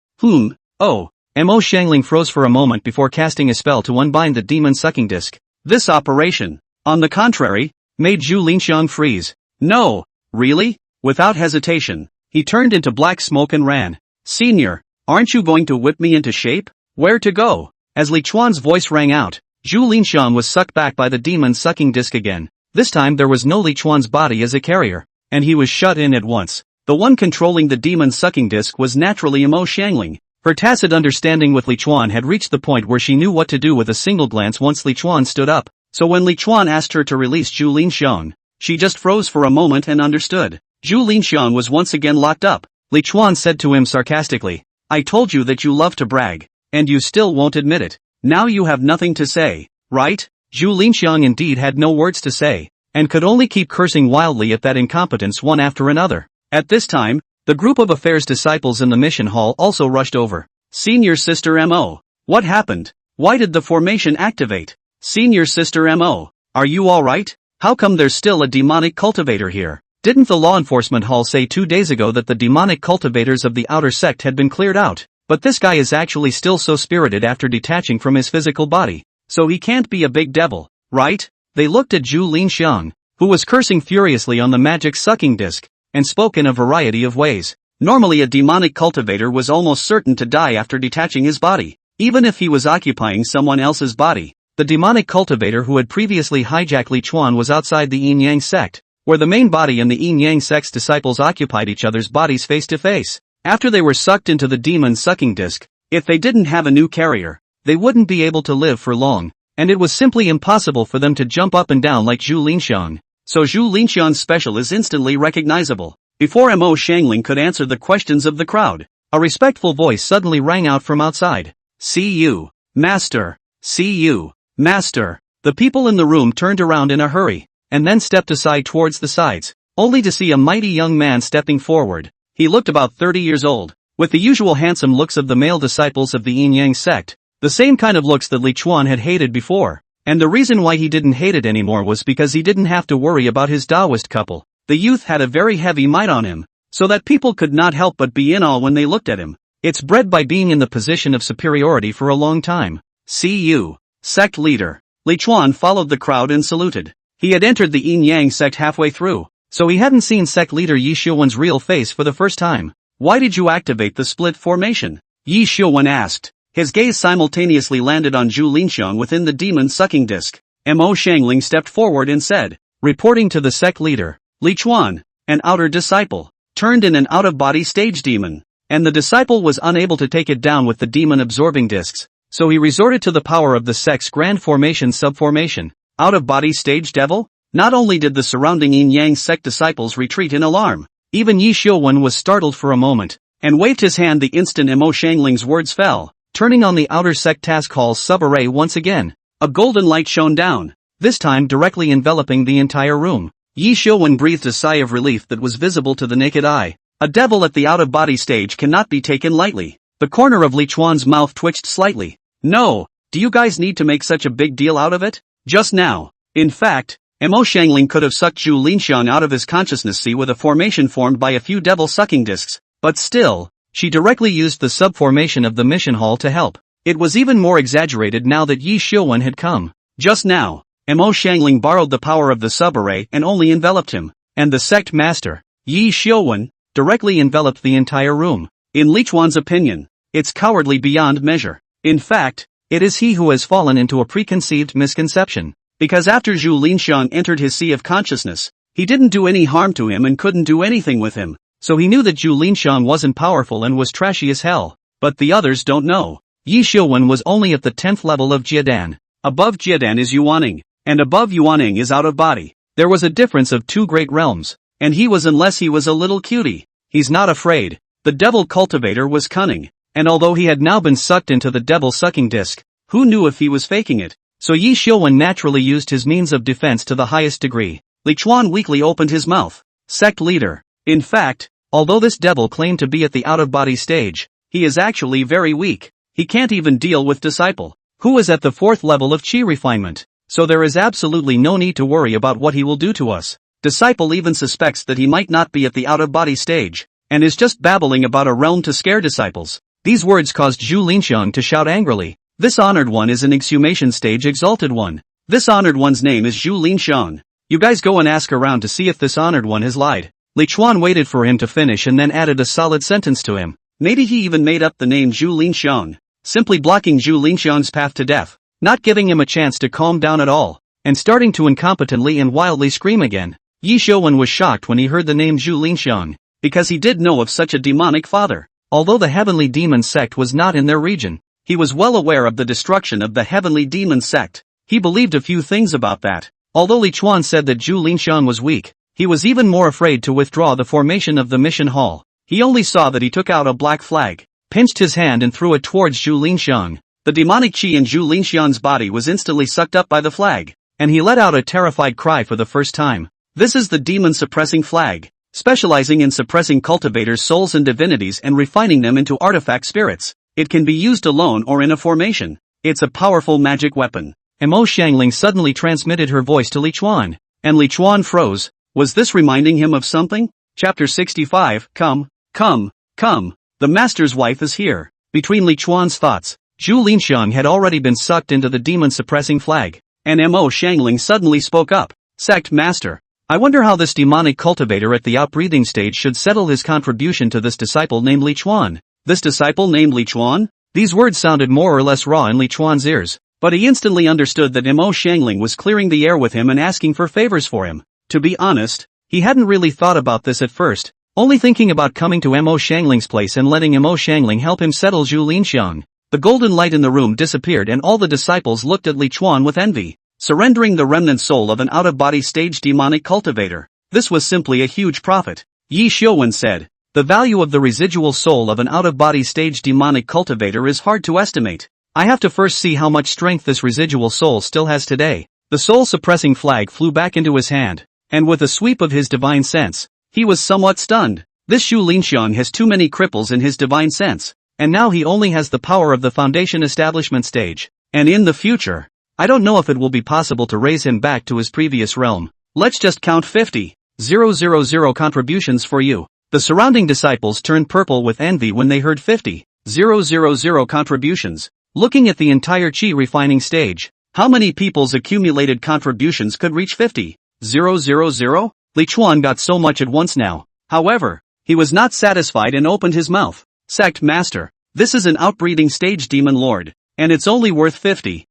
Oh. Mo Xiangling froze for a moment before casting a spell to unbind the demon-sucking disc. This operation, on the contrary, made Zhu Linxiang freeze. No, really? Without hesitation, he turned into black smoke and ran. Senior, aren't you going to whip me into shape? Where to go? As Li Chuan's voice rang out, Zhu Linxiang was sucked back by the demon-sucking disc again. This time there was no Li Chuan's body as a carrier, and he was shut in at once. The one controlling the demon-sucking disc was naturally Mo Xiangling. Her tacit understanding with Li Chuan had reached the point where she knew what to do with a single glance once Li Chuan stood up. So when Li Chuan asked her to release Zhu Linxiang, she just froze for a moment and understood. Zhu Linxiang was once again locked up. Li Chuan said to him sarcastically, I told you that you love to brag, and you still won't admit it. Now you have nothing to say, right? Zhu Linxiang indeed had no words to say, and could only keep cursing wildly at that incompetence one after another. At this time, the group of affairs disciples in the mission hall also rushed over. Senior Sister Mo. What happened? Why did the formation activate? Senior Sister Mo. Are you alright? How come there's still a demonic cultivator here? Didn't the law enforcement hall say 2 days ago that the demonic cultivators of the outer sect had been cleared out? But this guy is actually still so spirited after detaching from his physical body. So he can't be a big devil, right? They looked at Zhu Linxiang, who was cursing furiously on the magic sucking disc, and spoke in a variety of ways. Normally a demonic cultivator was almost certain to die after detaching his body, even if he was occupying someone else's body. The demonic cultivator who had previously hijacked Li Chuan was outside the Yin Yang sect, where the main body and the Yin Yang sect's disciples occupied each other's bodies face to face. After they were sucked into the demon-sucking disc, If they didn't have a new carrier, they wouldn't be able to live for long, and it was simply impossible for them to jump up and down like Zhu Linxiang. So Zhu Linxiang's special is instantly recognizable. Before Mo Xiangling could answer the questions of the crowd, a respectful voice suddenly rang out from outside. "See you, Master! See you, Master!" The people in the room turned around in a hurry, and then stepped aside towards the sides, only to see a mighty young man stepping forward. He looked about 30 years old, with the usual handsome looks of the male disciples of the Yin-Yang sect, the same kind of looks that Li Chuan had hated before, and the reason why he didn't hate it anymore was because he didn't have to worry about his Taoist couple. The youth had a very heavy might on him, so that people could not help but be in awe when they looked at him. It's bred by being in the position of superiority for a long time. "See you, sect leader." Li Chuan followed the crowd and saluted. He had entered the Yin-Yang sect halfway through, so he hadn't seen sect leader Yi Xiuwen's real face for the first time. "Why did you activate the split formation?" Yi Xiuwen asked. His gaze simultaneously landed on Zhu Linxiang within the demon-sucking disc. Mo Xiangling stepped forward and said, reporting to the sect leader, "Li Chuan, an outer disciple, turned in an out-of-body stage demon, and the disciple was unable to take it down with the demon-absorbing discs, so he resorted to the power of the sect's grand formation subformation. Out-of-body stage devil?" Not only did the surrounding Yin-Yang sect disciples retreat in alarm, even Yi Xiuwen was startled for a moment, and waved his hand the instant Mo Xiangling's words fell. Turning on the outer sect task hall's sub-array once again, a golden light shone down, this time directly enveloping the entire room. Yi Xiuwen breathed a sigh of relief that was visible to the naked eye. A devil at the out-of-body stage cannot be taken lightly. The corner of Li Chuan's mouth twitched slightly. "No, do you guys need to make such a big deal out of it? Just now." In fact, Mo Xiangling could have sucked Zhu Linxiang out of his consciousness with a formation formed by a few devil-sucking discs, but still, she directly used the sub-formation of the mission hall to help. It was even more exaggerated now that Yi Xiuwen had come. Just now, Mo Xiangling borrowed the power of the sub-array and only enveloped him, and the sect master, Yi Xiuwen, directly enveloped the entire room. In Li Chuan's opinion, it's cowardly beyond measure. In fact, it is he who has fallen into a preconceived misconception, because after Zhu Linxiang entered his sea of consciousness, he didn't do any harm to him and couldn't do anything with him, so he knew that Zhu Linxiang wasn't powerful and was trashy as hell. But the others don't know. Yi Xiuwen was only at the 10th level of Jiedan. Above Jiedan is Yuaning, and above Yuaning is out of body. There was a difference of 2 great realms, and he was, unless he was a little cutie. He's not afraid. The devil cultivator was cunning, and although he had now been sucked into the devil-sucking disc, who knew if he was faking it? So Yi Xiuwen naturally used his means of defense to the highest degree. Li Chuan weakly opened his mouth. "Sect leader. In fact, although this devil claimed to be at the out-of-body stage, he is actually very weak. He can't even deal with disciple, who is at the 4th level of chi refinement, so there is absolutely no need to worry about what he will do to us. Disciple even suspects that he might not be at the out-of-body stage, and is just babbling about a realm to scare disciples." These words caused Zhu Linxiang to shout angrily. "This honored one is an exhumation stage exalted one. This honored one's name is Zhu Linxiang. You guys go and ask around to see if this honored one has lied." Li Chuan waited for him to finish and then added a solid sentence to him. Maybe he even made up the name Zhu Linxiang, simply blocking Zhu Linxiang's path to death, not giving him a chance to calm down at all, and starting to incompetently and wildly scream again. Yi Xiuwen was shocked when he heard the name Zhu Linxiang, because he did know of such a demonic father. Although the heavenly demon sect was not in their region, he was well aware of the destruction of the heavenly demon sect. He believed a few things about that. Although Li Chuan said that Zhu Linxiang was weak, he was even more afraid to withdraw the formation of the mission hall. He only saw that he took out a black flag, pinched his hand and threw it towards Zhu Linxiang. The demonic chi in Zhu Linxiang's body was instantly sucked up by the flag, and he let out a terrified cry for the first time. This is the demon-suppressing flag, specializing in suppressing cultivators' souls and divinities and refining them into artifact spirits. It can be used alone or in a formation. It's a powerful magic weapon. Mo Xiangling suddenly transmitted her voice to Li Chuan, and Li Chuan froze. Was this reminding him of something? Chapter 65, Come. The master's wife is here. Between Li Chuan's thoughts, Zhu Linxiang had already been sucked into the demon-suppressing flag, and Mo Xiangling suddenly spoke up. "Sect master, I wonder how this demonic cultivator at the outbreathing stage should settle his contribution to this disciple named Li Chuan." This disciple named Li Chuan? These words sounded more or less raw in Li Chuan's ears, but he instantly understood that Mo Xiangling was clearing the air with him and asking for favors for him. To be honest, he hadn't really thought about this at first, only thinking about coming to Mo Xiangling's place and letting Mo Xiangling help him settle Zhu Linxiang. The golden light in the room disappeared and all the disciples looked at Li Chuan with envy. Surrendering the remnant soul of an out-of-body stage demonic cultivator. This was simply a huge profit. Yi Xiuwen said. The value of the residual soul of an out-of-body stage demonic cultivator is hard to estimate. I have to first see how much strength this residual soul still has today. The soul-suppressing flag flew back into his hand, and with a sweep of his divine sense, he was somewhat stunned. This Zhu Linxiang has too many cripples in his divine sense, and now he only has the power of the foundation establishment stage, and in the future, I don't know if it will be possible to raise him back to his previous realm. Let's just count 50,000 contributions for you. The surrounding disciples turned purple with envy when they heard 50,000 contributions. Looking at the entire chi refining stage, how many people's accumulated contributions could reach 50,000? Li Chuan got so much at once now. However, he was not satisfied and opened his mouth. Sect Master, this is an outbreeding stage demon lord, and it's only worth 50,000?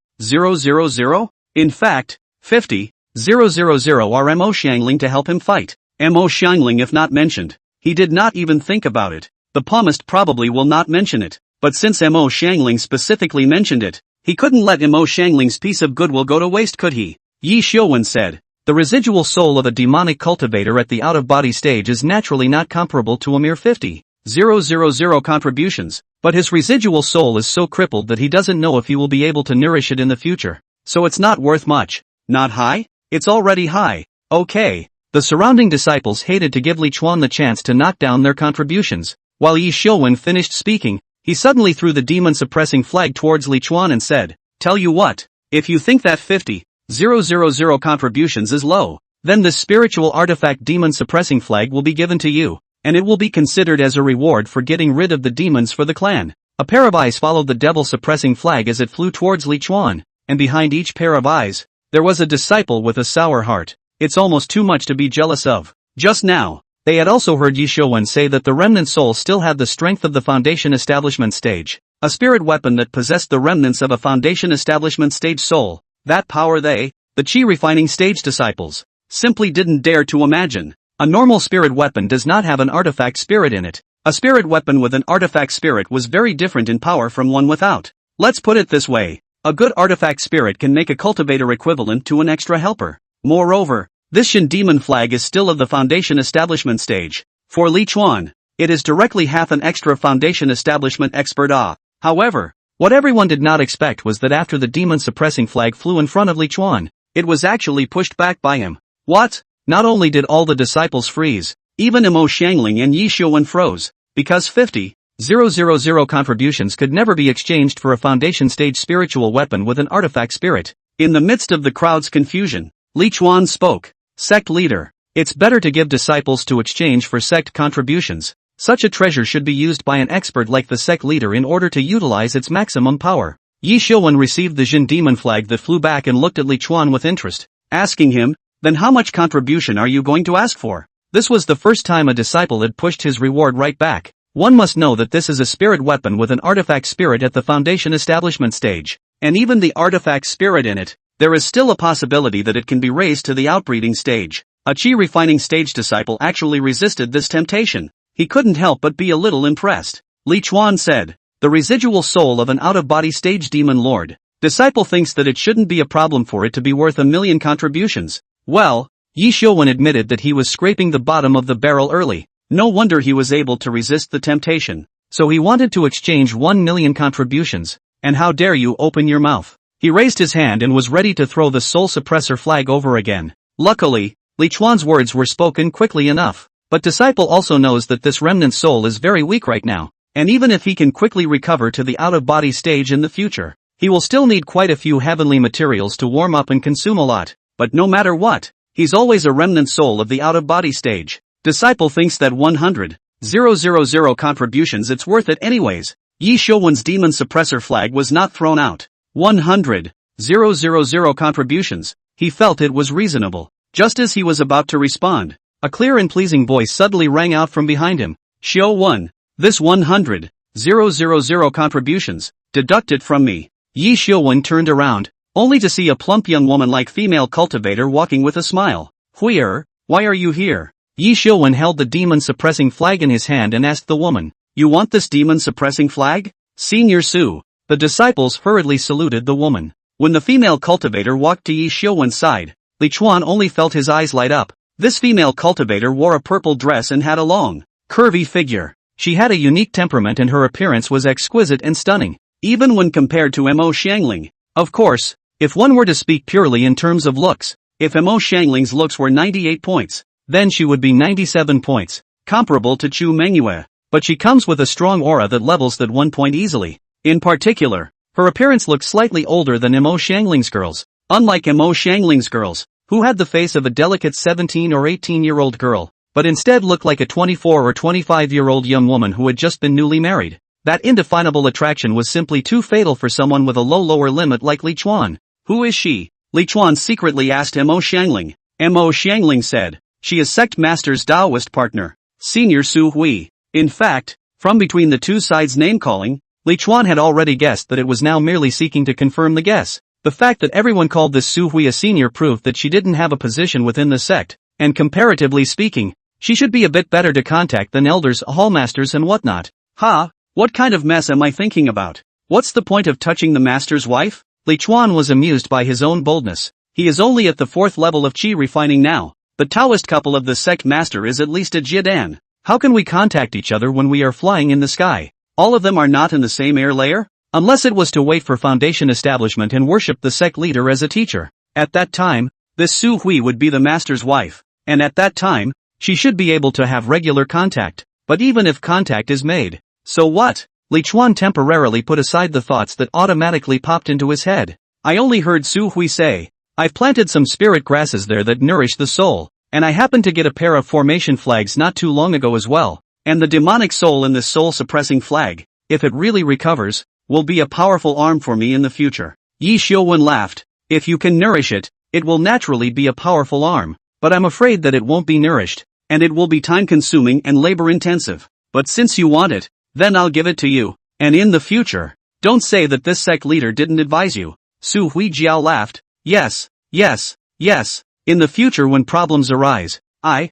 In fact, 50,000 are Mo Xiangling to help him fight. Mo Xiangling if not mentioned. He did not even think about it. The palmist probably will not mention it, but since Mo Xiangling specifically mentioned it, he couldn't let Mo Xiangling's piece of goodwill go to waste, could he? Yi Xiuwen said. The residual soul of a demonic cultivator at the out-of-body stage is naturally not comparable to a mere 50,000 contributions, but his residual soul is so crippled that he doesn't know if he will be able to nourish it in the future. So it's not worth much. Not high? It's already high. Okay. The surrounding disciples hated to give Li Chuan the chance to knock down their contributions. While Yi Xiuwen finished speaking, he suddenly threw the demon-suppressing flag towards Li Chuan and said, "Tell you what, if you think that 50,000 contributions is low, then this spiritual artifact demon-suppressing flag will be given to you, and it will be considered as a reward for getting rid of the demons for the clan." A pair of eyes followed the devil-suppressing flag as it flew towards Li Chuan, and behind each pair of eyes, there was a disciple with a sour heart. It's almost too much to be jealous of. Just now, they had also heard Yi Xiuwen say that the remnant soul still had the strength of the foundation establishment stage, a spirit weapon that possessed the remnants of a foundation establishment stage soul. That power they, the chi refining stage disciples, simply didn't dare to imagine. A normal spirit weapon does not have an artifact spirit in it. A spirit weapon with an artifact spirit was very different in power from one without. Let's put it this way. A good artifact spirit can make a cultivator equivalent to an extra helper. Moreover, this Shin demon flag is still of the foundation establishment stage. For Li Chuan, it is directly half an extra foundation establishment expert. However, what everyone did not expect was that after the demon suppressing flag flew in front of Li Chuan, it was actually pushed back by him. What? Not only did all the disciples freeze, even Mo Xiangling and Yi Xiuwen froze, because 50,000 contributions could never be exchanged for a foundation stage spiritual weapon with an artifact spirit. In the midst of the crowd's confusion, Li Chuan spoke. Sect leader, it's better to give disciples to exchange for sect contributions. Such a treasure should be used by an expert like the sect leader in order to utilize its maximum power. Yi Xiuwen received the Jin demon flag that flew back and looked at Li Chuan with interest, asking him, "Then how much contribution are you going to ask for?" This was the first time a disciple had pushed his reward right back. One must know that this is a spirit weapon with an artifact spirit at the foundation establishment stage, and even the artifact spirit in it, there is still a possibility that it can be raised to the outbreeding stage. A chi refining stage disciple actually resisted this temptation. He couldn't help but be a little impressed. Li Chuan said, "The residual soul of an out-of-body stage demon lord. Disciple thinks that it shouldn't be a problem for it to be worth 1,000,000 contributions." Well, Yi Xiuwen admitted that he was scraping the bottom of the barrel early. No wonder he was able to resist the temptation. So he wanted to exchange 1,000,000 contributions. And how dare you open your mouth? He raised his hand and was ready to throw the soul suppressor flag over again. Luckily, Li Chuan's words were spoken quickly enough. But disciple also knows that this remnant soul is very weak right now, and even if he can quickly recover to the out-of-body stage in the future, he will still need quite a few heavenly materials to warm up and consume a lot. But no matter what, he's always a remnant soul of the out-of-body stage. Disciple thinks that 100,000 contributions it's worth it anyways. Yi Xiuwen's demon suppressor flag was not thrown out. 100,000 contributions. He felt it was reasonable. Just as he was about to respond, a clear and pleasing voice suddenly rang out from behind him. "Xiuwen, this 100,000 contributions, deduct it from me." Yi Xiuwen turned around, only to see a plump young woman-like female cultivator walking with a smile. "Huier, why are you here?" Yi Xiuwen held the demon-suppressing flag in his hand and asked the woman, "You want this demon-suppressing flag? Senior Su." The disciples hurriedly saluted the woman. When the female cultivator walked to Yi Xiuwen's side, Li Chuan only felt his eyes light up. This female cultivator wore a purple dress and had a long, curvy figure. She had a unique temperament and her appearance was exquisite and stunning, even when compared to Mo Xiangling. Of course, if one were to speak purely in terms of looks, if Mo Xiangling's looks were 98 points, then she would be 97 points, comparable to Chu Mengyou. But she comes with a strong aura that levels that 1 point easily. In particular, her appearance looks slightly older than Mo Xiangling's girls. Unlike Mo Xiangling's girls, who had the face of a delicate 17 or 18-year-old girl, but instead looked like a 24 or 25-year-old young woman who had just been newly married. That indefinable attraction was simply too fatal for someone with a low lower limit like Li Chuan. "Who is she?" Li Chuan secretly asked Mo Xiangling. Mo Xiangling said, "She is Sect Master's Taoist partner, Senior Su Hui." In fact, from between the two sides' name-calling, Li Chuan had already guessed that it was now merely seeking to confirm the guess. The fact that everyone called this Su Hui a senior proved that she didn't have a position within the sect, and comparatively speaking, she should be a bit better to contact than elders, hallmasters and whatnot. What kind of mess am I thinking about? What's the point of touching the master's wife? Li Chuan was amused by his own boldness. He is only at the 4th level of qi refining now. The Taoist couple of the sect master is at least a Jiedan. How can we contact each other when we are flying in the sky? All of them are not in the same air layer? Unless it was to wait for foundation establishment and worship the sect leader as a teacher. At that time, this Su Hui would be the master's wife, and at that time, she should be able to have regular contact. But even if contact is made, so what? Li Chuan temporarily put aside the thoughts that automatically popped into his head. I only heard Su Hui say, "I've planted some spirit grasses there that nourish the soul, and I happened to get a pair of formation flags not too long ago as well, and the demonic soul in this soul-suppressing flag, if it really recovers, will be a powerful arm for me in the future." Yi Xiuwen laughed. "If you can nourish it, it will naturally be a powerful arm, but I'm afraid that it won't be nourished, and it will be time-consuming and labor-intensive. But since you want it, then I'll give it to you, and in the future, don't say that this sect leader didn't advise you." Su Hui Jiao laughed. Yes. In the future when problems arise, I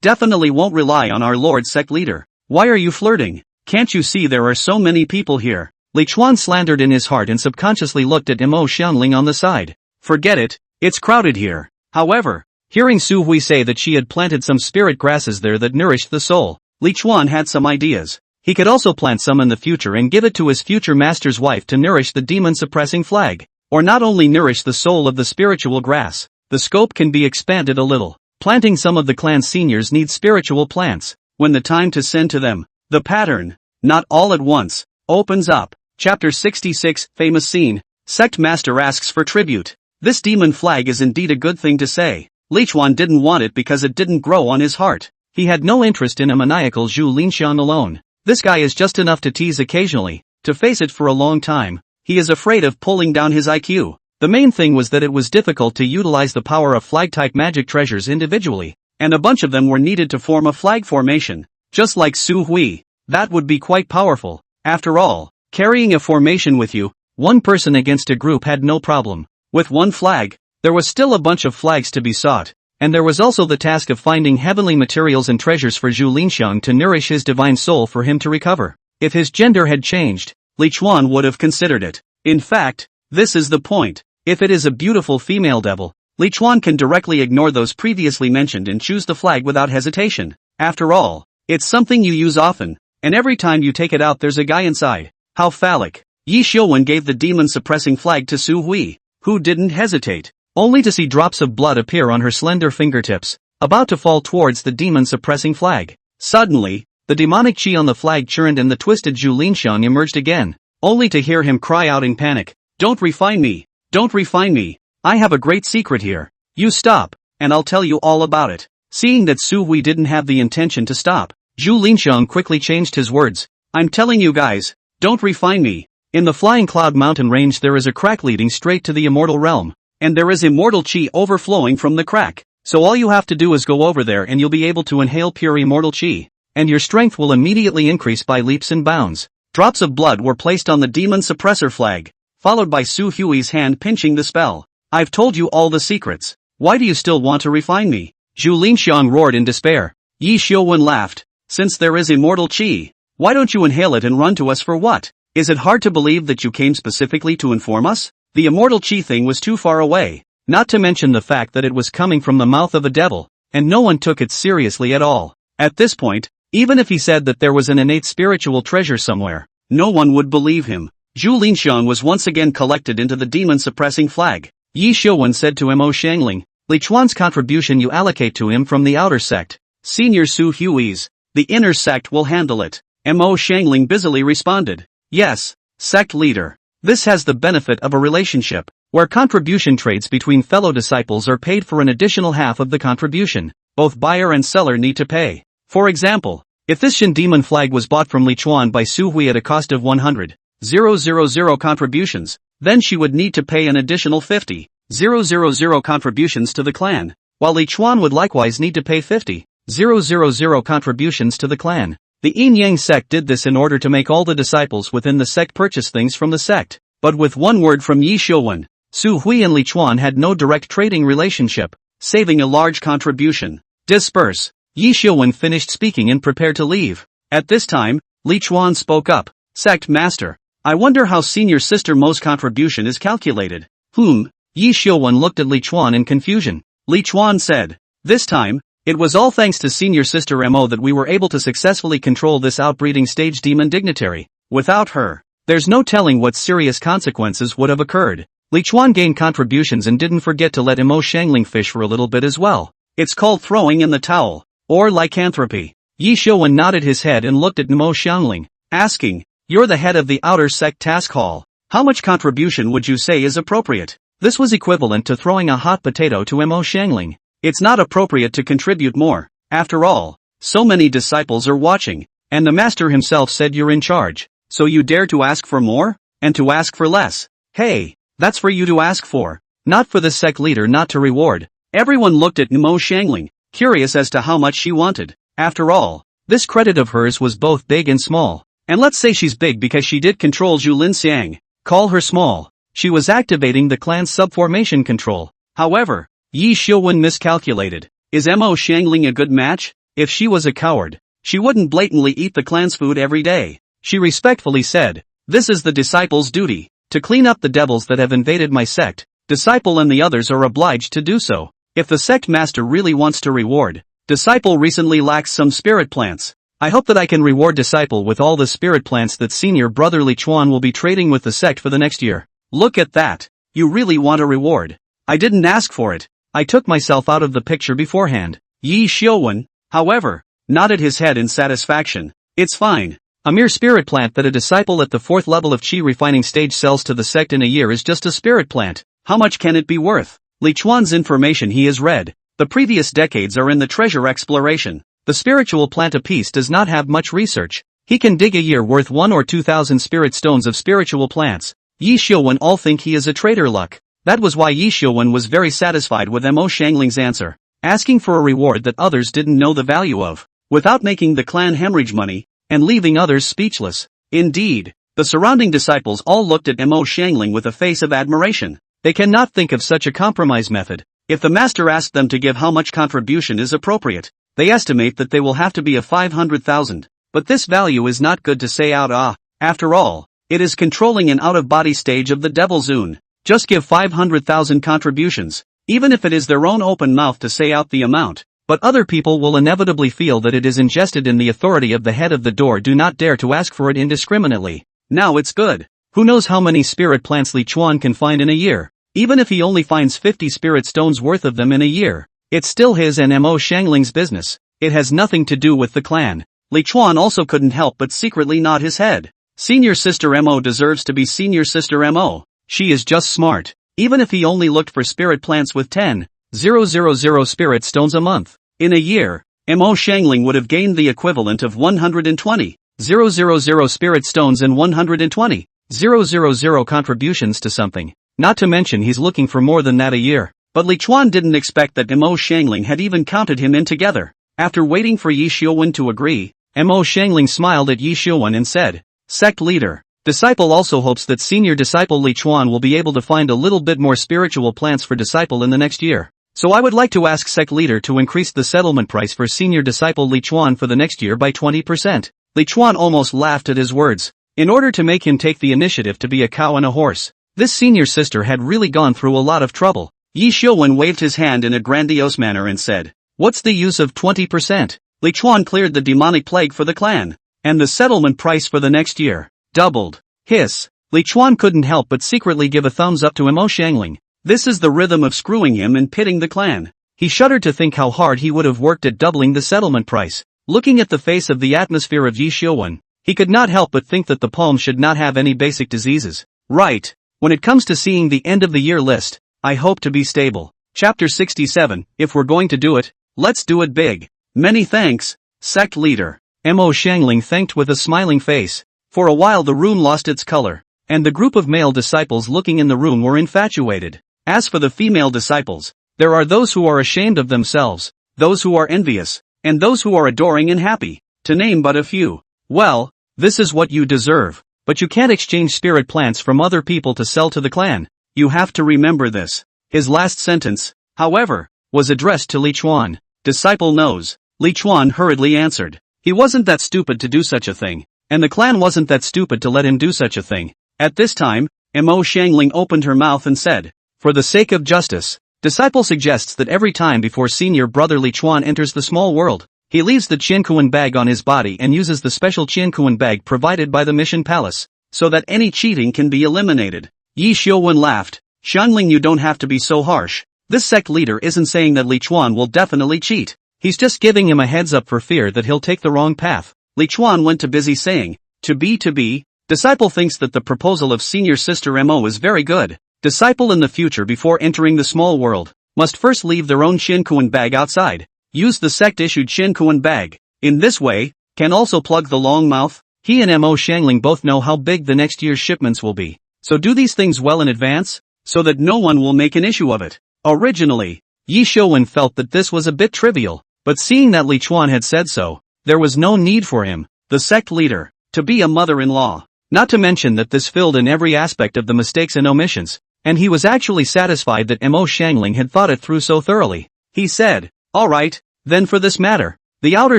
definitely won't rely on our Lord sect leader. Why are you flirting? Can't you see there are so many people here? Li Chuan slandered in his heart and subconsciously looked at Mo Xiangling on the side. Forget it, it's crowded here. However, hearing Su Hui say that she had planted some spirit grasses there that nourished the soul, Li Chuan had some ideas. He could also plant some in the future and give it to his future master's wife to nourish the demon-suppressing flag. Or not only nourish the soul of the spiritual grass, the scope can be expanded a little. Planting some of the clan's seniors need spiritual plants, when the time to send to them, the pattern, not all at once, opens up. Chapter 66, Famous Scene. Sect Master asks for tribute. This demon flag is indeed a good thing to say. Li Chuan didn't want it because it didn't grow on his heart. He had no interest in a maniacal Zhu Linxiang alone. This guy is just enough to tease occasionally, to face it for a long time. He is afraid of pulling down his IQ. The main thing was that it was difficult to utilize the power of flag-type magic treasures individually, and a bunch of them were needed to form a flag formation. Just like Su Hui, that would be quite powerful. After all, carrying a formation with you, one person against a group had no problem. With one flag, there was still a bunch of flags to be sought, and there was also the task of finding heavenly materials and treasures for Zhu Linxiang to nourish his divine soul for him to recover. If his gender had changed, Li Chuan would have considered it. In fact, this is the point. If it is a beautiful female devil, Li Chuan can directly ignore those previously mentioned and choose the flag without hesitation. After all, it's something you use often, and every time you take it out there's a guy inside. How phallic. Yi Xiuwen gave the demon-suppressing flag to Su Hui, who didn't hesitate, only to see drops of blood appear on her slender fingertips, about to fall towards the demon-suppressing flag. Suddenly, the demonic chi on the flag churned and the twisted Zhu Linxiang emerged again, only to hear him cry out in panic, "Don't refine me! Don't refine me! I have a great secret here. You stop, and I'll tell you all about it." Seeing that Su Hui didn't have the intention to stop, Zhu Linxiang quickly changed his words. "I'm telling you guys, don't refine me. In the Flying Cloud Mountain range there is a crack leading straight to the immortal realm, and there is immortal chi overflowing from the crack. So all you have to do is go over there and you'll be able to inhale pure immortal chi, and your strength will immediately increase by leaps and bounds." Drops of blood were placed on the demon suppressor flag, followed by Su Hui's hand pinching the spell. "I've told you all the secrets. Why do you still want to refine me? Zhu Linxiang roared in despair. Yi Xiuwen laughed. Since there is immortal qi, why don't you inhale it and run to us for what? Is it hard to believe that you came specifically to inform us? The immortal qi thing was too far away, not to mention the fact that it was coming from the mouth of a devil, and no one took it seriously at all. At this point, even if he said that there was an innate spiritual treasure somewhere, no one would believe him. Zhu Linxiang was once again collected into the demon-suppressing flag. Yi Xiuwen said to Mo Xiangling, Lichuan's contribution you allocate to him from the outer sect. Senior Su Hui's, the inner sect will handle it. Mo Xiangling busily responded. Yes, sect leader. This has the benefit of a relationship, where contribution trades between fellow disciples are paid for an additional half of the contribution. Both buyer and seller need to pay. For example, if this Shin demon flag was bought from Lichuan by Su Hui at a cost of 100,000 contributions, then she would need to pay an additional 50,000 contributions to the clan, while Lichuan would likewise need to pay 50,000 contributions to the clan. The Yin Yang sect did this in order to make all the disciples within the sect purchase things from the sect. But with one word from Yi Xiuwen, Su Hui and Lichuan had no direct trading relationship, saving a large contribution. Disperse. Yi Xiuwen finished speaking and prepared to leave. At this time, Lichuan spoke up. Sect Master, I wonder how Senior Sister Mo's contribution is calculated. Yi Xiuwen looked at Lichuan in confusion. Lichuan said, this time, it was all thanks to Senior Sister Mo that we were able to successfully control this outbreeding stage demon dignitary. Without her, there's no telling what serious consequences would have occurred. Lichuan gained contributions and didn't forget to let Mo Xiangling fish for a little bit as well. It's called throwing in the towel, or lycanthropy. Yi Xiuwen nodded his head and looked at Mo Xiangling, asking, you're the head of the outer sect task hall. How much contribution would you say is appropriate? This was equivalent to throwing a hot potato to Mo Xiangling. It's not appropriate to contribute more. After all, so many disciples are watching, and the master himself said you're in charge. So you dare to ask for more? And to ask for less? Hey, that's for you to ask for, not for the sect leader not to reward. Everyone looked at Mo Xiangling, curious as to how much she wanted. After all, this credit of hers was both big and small. And let's say she's big because she did control Zhu Linxiang. Call her small. She was activating the clan's subformation control. However, Yi Xiuwen miscalculated. Is Mo Xiangling a good match? If she was a coward, she wouldn't blatantly eat the clan's food every day. She respectfully said, this is the disciple's duty, to clean up the devils that have invaded my sect. Disciple and the others are obliged to do so. If the sect master really wants to reward, Disciple recently lacks some spirit plants. I hope that I can reward Disciple with all the spirit plants that senior brother Lichuan will be trading with the sect for the next year. Look at that. You really want a reward. I didn't ask for it. I took myself out of the picture beforehand. Yi Xiuwen, however, nodded his head in satisfaction. It's fine. A mere spirit plant that a disciple at the 4th level of Qi refining stage sells to the sect in a year is just a spirit plant. How much can it be worth? Lichuan's information he has read. The previous decades are in the treasure exploration. The spiritual plant apiece does not have much research. He can dig a year worth 1 or 2,000 spirit stones of spiritual plants. Yi Xiuwen all think he is a trader luck. That was why Yi Xiuwen was very satisfied with Mo Xiangling's answer, asking for a reward that others didn't know the value of, without making the clan hemorrhage money, and leaving others speechless. Indeed, the surrounding disciples all looked at Mo Xiangling with a face of admiration. They cannot think of such a compromise method. If the master asked them to give how much contribution is appropriate, they estimate that they will have to be a 500,000. But this value is not good to say out. After all, it is controlling an out-of-body stage of the devil's oon. Just give 500,000 contributions, even if it is their own open mouth to say out the amount. But other people will inevitably feel that it is ingested in the authority of the head of the door. Do not dare to ask for it indiscriminately. Now it's good. Who knows how many spirit plants Lichuan can find in a year? Even if he only finds 50 spirit stones worth of them in a year, it's still his and Mo Xiangling's business. It has nothing to do with the clan. Lichuan also couldn't help but secretly nod his head. Senior Sister Mo deserves to be Senior Sister Mo. She is just smart. Even if he only looked for spirit plants with 10,000 spirit stones a month, in a year, Mo Xiangling would have gained the equivalent of 120,000 spirit stones and 120,000 contributions to something. Not to mention he's looking for more than that a year. But Lichuan didn't expect that Mo Xiangling had even counted him in together. After waiting for Yi Xiuwen to agree, Mo Xiangling smiled at Yi Xiuwen and said, Sect leader, Disciple also hopes that senior disciple Lichuan will be able to find a little bit more spiritual plants for Disciple in the next year. So I would like to ask sect leader to increase the settlement price for senior disciple Li Chuan for the next year by 20%. Li Chuan almost laughed at his words. In order to make him take the initiative to be a cow and a horse, this senior sister had really gone through a lot of trouble. Yi Xiuwen waved his hand in a grandiose manner and said, "What's the use of 20%? Li Chuan cleared the demonic plague for the clan, and the settlement price for the next year doubled." Hiss. Li Chuan couldn't help but secretly give a thumbs up to Mo Xiangling. This is the rhythm of screwing him and pitting the clan. He shuddered to think how hard he would have worked at doubling the settlement price. Looking at the face of the atmosphere of Yi Xiuwen, he could not help but think that the palm should not have any basic diseases. Right. When it comes to seeing the end of the year list, I hope to be stable. Chapter 67, if we're going to do it, let's do it big. Many thanks, sect leader. Mo Xiangling thanked with a smiling face. For a while the room lost its color, and the group of male disciples looking in the room were infatuated. As for the female disciples, there are those who are ashamed of themselves, those who are envious, and those who are adoring and happy, to name but a few. Well, this is what you deserve, but you can't exchange spirit plants from other people to sell to the clan. You have to remember this. His last sentence, however, was addressed to Li Chuan. Disciple knows. Li Chuan hurriedly answered. He wasn't that stupid to do such a thing, and the clan wasn't that stupid to let him do such a thing. At this time, Mo Xiangling opened her mouth and said, "For the sake of justice, disciple suggests that every time before senior brother Li Chuan enters the small world, he leaves the Qiankuan bag on his body and uses the special Qiankuan bag provided by the mission palace, so that any cheating can be eliminated." Yi Xiuwen laughed. "Xiangling, you don't have to be so harsh. This sect leader isn't saying that Li Chuan will definitely cheat. He's just giving him a heads up for fear that he'll take the wrong path." Li Chuan went to busy saying, to be. Disciple thinks that the proposal of senior sister Mo is very good. Disciple in the future before entering the small world, must first leave their own Qiankuan bag outside. Use the sect-issued Qiankuan bag. In this way, can also plug the long mouth. He and Mo Xiangling both know how big the next year's shipments will be. So do these things well in advance, so that no one will make an issue of it. Originally, Yi Xiuwen felt that this was a bit trivial, but seeing that Li Chuan had said so, there was no need for him, the sect leader, to be a mother-in-law. Not to mention that this filled in every aspect of the mistakes and omissions, and he was actually satisfied that Mo Xiangling had thought it through so thoroughly. He said, "Alright, then for this matter, the outer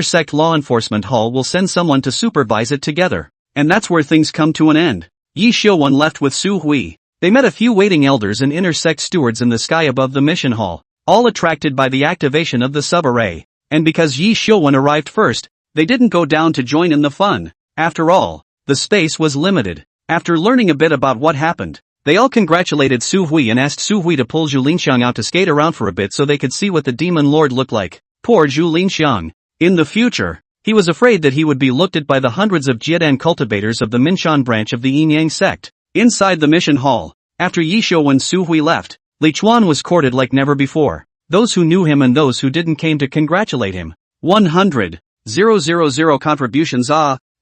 sect law enforcement hall will send someone to supervise it together, and that's where things come to an end." Yi Xiuwen left with Su Hui. They met a few waiting elders and inner sect stewards in the sky above the mission hall, all attracted by the activation of the sub-array, and because Yi Xiuwen arrived first, they didn't go down to join in the fun. After all, the space was limited. After learning a bit about what happened, they all congratulated Su Hui and asked Su Hui to pull Zhu Linxiang out to skate around for a bit so they could see what the demon lord looked like. Poor Zhu Linxiang. In the future, he was afraid that he would be looked at by the hundreds of Jiedan cultivators of the Minshan branch of the Yin-Yang sect. Inside the mission hall, after Yi Xiuwen and Su Hui left, Li Chuan was courted like never before. Those who knew him and those who didn't came to congratulate him. 100,000 contributions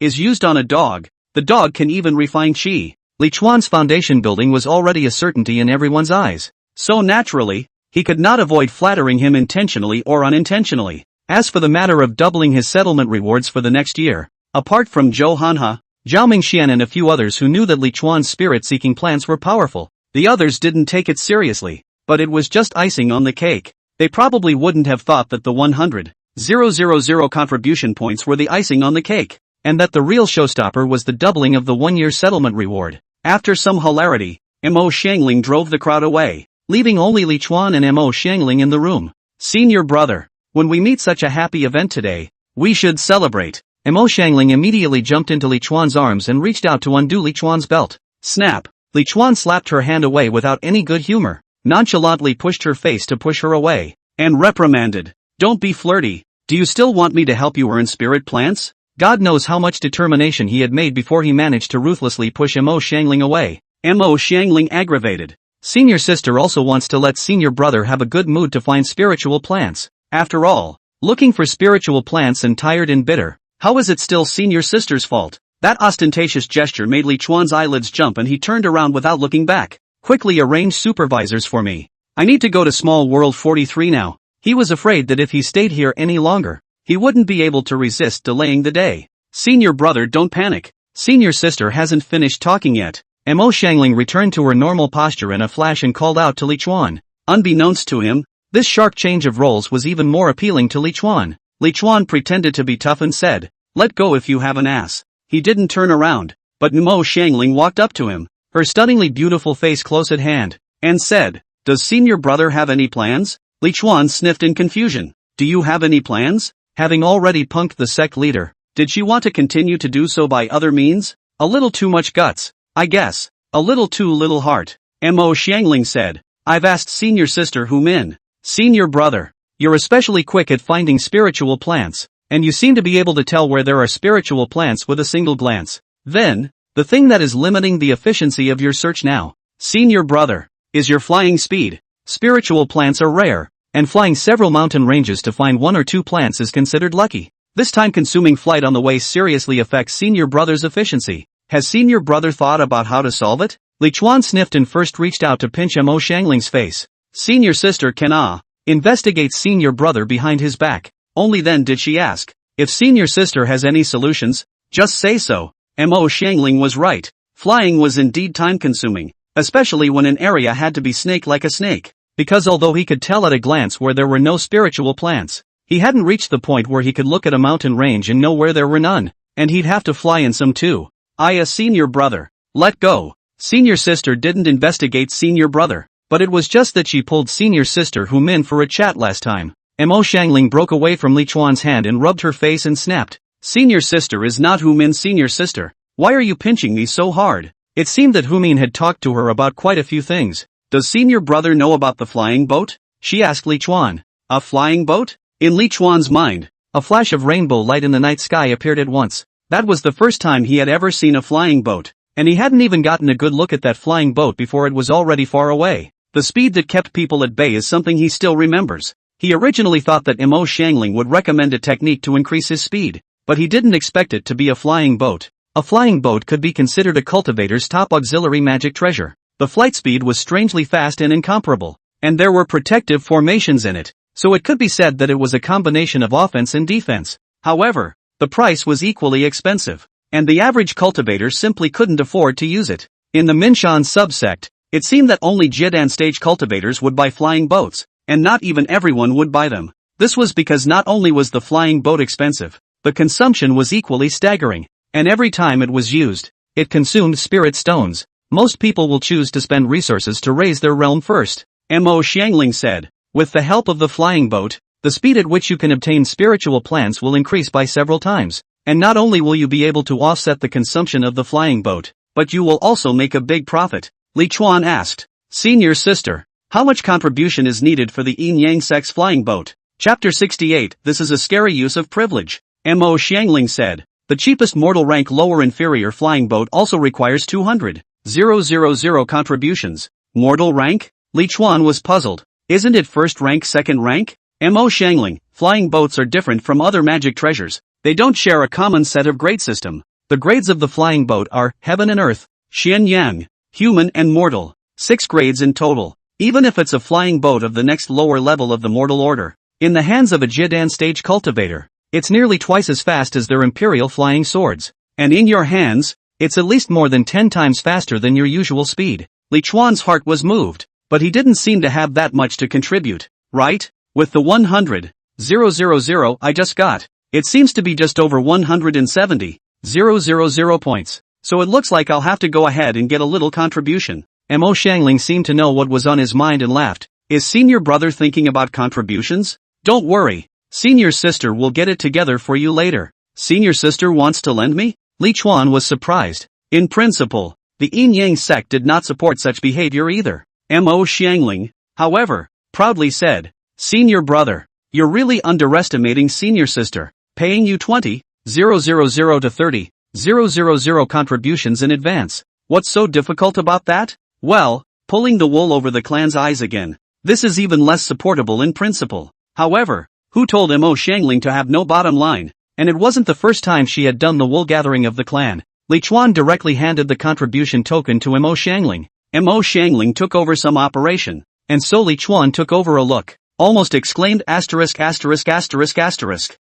is used on a dog. The dog can even refine qi. Li Chuan's foundation building was already a certainty in everyone's eyes. So naturally, he could not avoid flattering him intentionally or unintentionally. As for the matter of doubling his settlement rewards for the next year, apart from Zhou Hanhe, Zhao Mingxian and a few others who knew that Li Chuan's spirit-seeking plans were powerful, the others didn't take it seriously, but it was just icing on the cake. They probably wouldn't have thought that the 100,000 contribution points were the icing on the cake, and that the real showstopper was the doubling of the one-year settlement reward. After some hilarity, Mo Xiangling drove the crowd away, leaving only Li Chuan and Mo Xiangling in the room. "Senior brother, when we meet such a happy event today, we should celebrate." Mo Xiangling immediately jumped into Li Chuan's arms and reached out to undo Li Chuan's belt. Snap! Li Chuan slapped her hand away without any good humor, nonchalantly pushed her face to push her away, and reprimanded, "Don't be flirty. Do you still want me to help you earn spirit plants?" God knows how much determination he had made before he managed to ruthlessly push Mo Xiangling away. Mo Xiangling aggravated. Senior sister also wants to let senior brother have a good mood to find spiritual plants. After all, looking for spiritual plants and tired and bitter, how is it still senior sister's fault? That ostentatious gesture made Li Chuan's eyelids jump and he turned around without looking back. "Quickly arrange supervisors for me. I need to go to Small World 43 now." He was afraid that if he stayed here any longer, he wouldn't be able to resist delaying the day. "Senior brother, don't panic. Senior sister hasn't finished talking yet." Mo Xiangling returned to her normal posture in a flash and called out to Li Chuan. Unbeknownst to him, This sharp change of roles was even more appealing to Li Chuan. Li Chuan pretended to be tough and said, "Let go if you have an ass." He didn't turn around, but Mo Xiangling walked up to him, her stunningly beautiful face close at hand, and said, "Does senior brother have any plans?" Li Chuan sniffed in confusion. "Do you have any plans?" Having already punked the sect leader, did she want to continue to do so by other means? A little too much guts, I guess. A little too little heart. Mo Xiangling said, "I've asked senior sister Hu Min. Senior brother, you're especially quick at finding spiritual plants, and you seem to be able to tell where there are spiritual plants with a single glance. Then, the thing that is limiting the efficiency of your search now, senior brother, is your flying speed. Spiritual plants are rare, and flying several mountain ranges to find one or two plants is considered lucky. This time-consuming flight on the way seriously affects senior brother's efficiency. Has senior brother thought about how to solve it?" Li Chuan sniffed and first reached out to pinch Mo Xiangling's face. Senior sister can investigate senior brother behind his back. Only then did she ask, "If senior sister has any solutions, just say so." Mo Xiangling was right. Flying was indeed time-consuming, especially when an area had to be snake like a snake, because although he could tell at a glance where there were no spiritual plants, he hadn't reached the point where he could look at a mountain range and know where there were none, and he'd have to fly in some too. Senior brother, let go. Senior sister didn't investigate senior brother, but it was just that she pulled senior sister Hu Min for a chat last time. Mo Xiangling broke away from Li Chuan's hand and rubbed her face and snapped, "Senior sister is not Hu Min's senior sister. Why are you pinching me so hard?" It seemed that Hu Min had talked to her about quite a few things. "Does senior brother know about the flying boat?" she asked Li Chuan. "A flying boat?" In Li Chuan's mind, a flash of rainbow light in the night sky appeared at once. That was the first time he had ever seen a flying boat, and he hadn't even gotten a good look at that flying boat before it was already far away. The speed that kept people at bay is something he still remembers. He originally thought that Mo Xiangling would recommend a technique to increase his speed, but he didn't expect it to be a flying boat. A flying boat could be considered a cultivator's top auxiliary magic treasure. The flight speed was strangely fast and incomparable, and there were protective formations in it, so it could be said that it was a combination of offense and defense. However, the price was equally expensive, and the average cultivator simply couldn't afford to use it. In the Minshan subsect, it seemed that only Jidan stage cultivators would buy flying boats, and not even everyone would buy them. This was because not only was the flying boat expensive, the consumption was equally staggering, and every time it was used, it consumed spirit stones. Most people will choose to spend resources to raise their realm first. Mo Xiangling said, "With the help of the flying boat, the speed at which you can obtain spiritual plants will increase by several times, and not only will you be able to offset the consumption of the flying boat, but you will also make a big profit." Li Chuan asked, "Senior sister, how much contribution is needed for the Yin Yang sect's flying boat?" Chapter 68. This is a scary use of privilege. Mo Xiangling said, "The cheapest mortal rank lower inferior flying boat also requires 200,000 contributions. Mortal rank?" Li Chuan was puzzled. "Isn't it first rank, second rank?" Mo Xiangling, flying boats are different from other magic treasures. They don't share a common set of grade system. The grades of the flying boat are heaven and earth, Xian Yang, human and mortal. 6 grades in total. Even if it's a flying boat of the next lower level of the mortal order, in the hands of a Jidan stage cultivator, it's nearly twice as fast as their imperial flying swords. And in your hands, it's at least more than 10 times faster than your usual speed. Li Chuan's heart was moved, but he didn't seem to have that much to contribute, right? With the 100,000 I just got, it seems to be just over 170,000 points. So it looks like I'll have to go ahead and get a little contribution. Mo Xiangling seemed to know what was on his mind and laughed. Is senior brother thinking about contributions? Don't worry, senior sister will get it together for you later. Senior sister wants to lend me? Li Chuan was surprised. In principle, the Yin Yang sect did not support such behavior either. Mo Xiangling, however, proudly said, "Senior brother, you're really underestimating senior sister, paying you 20,000 to 30,000 contributions in advance. What's so difficult about that? Well, pulling the wool over the clan's eyes again. This is even less supportable in principle." However, who told Mo Xiangling to have no bottom line? And it wasn't the first time she had done the wool gathering of the clan. Li Chuan directly handed the contribution token to Mo Xiangling. Mo Xiangling took over some operation, and so Li Chuan took over a look. Almost exclaimed asterisk 300,000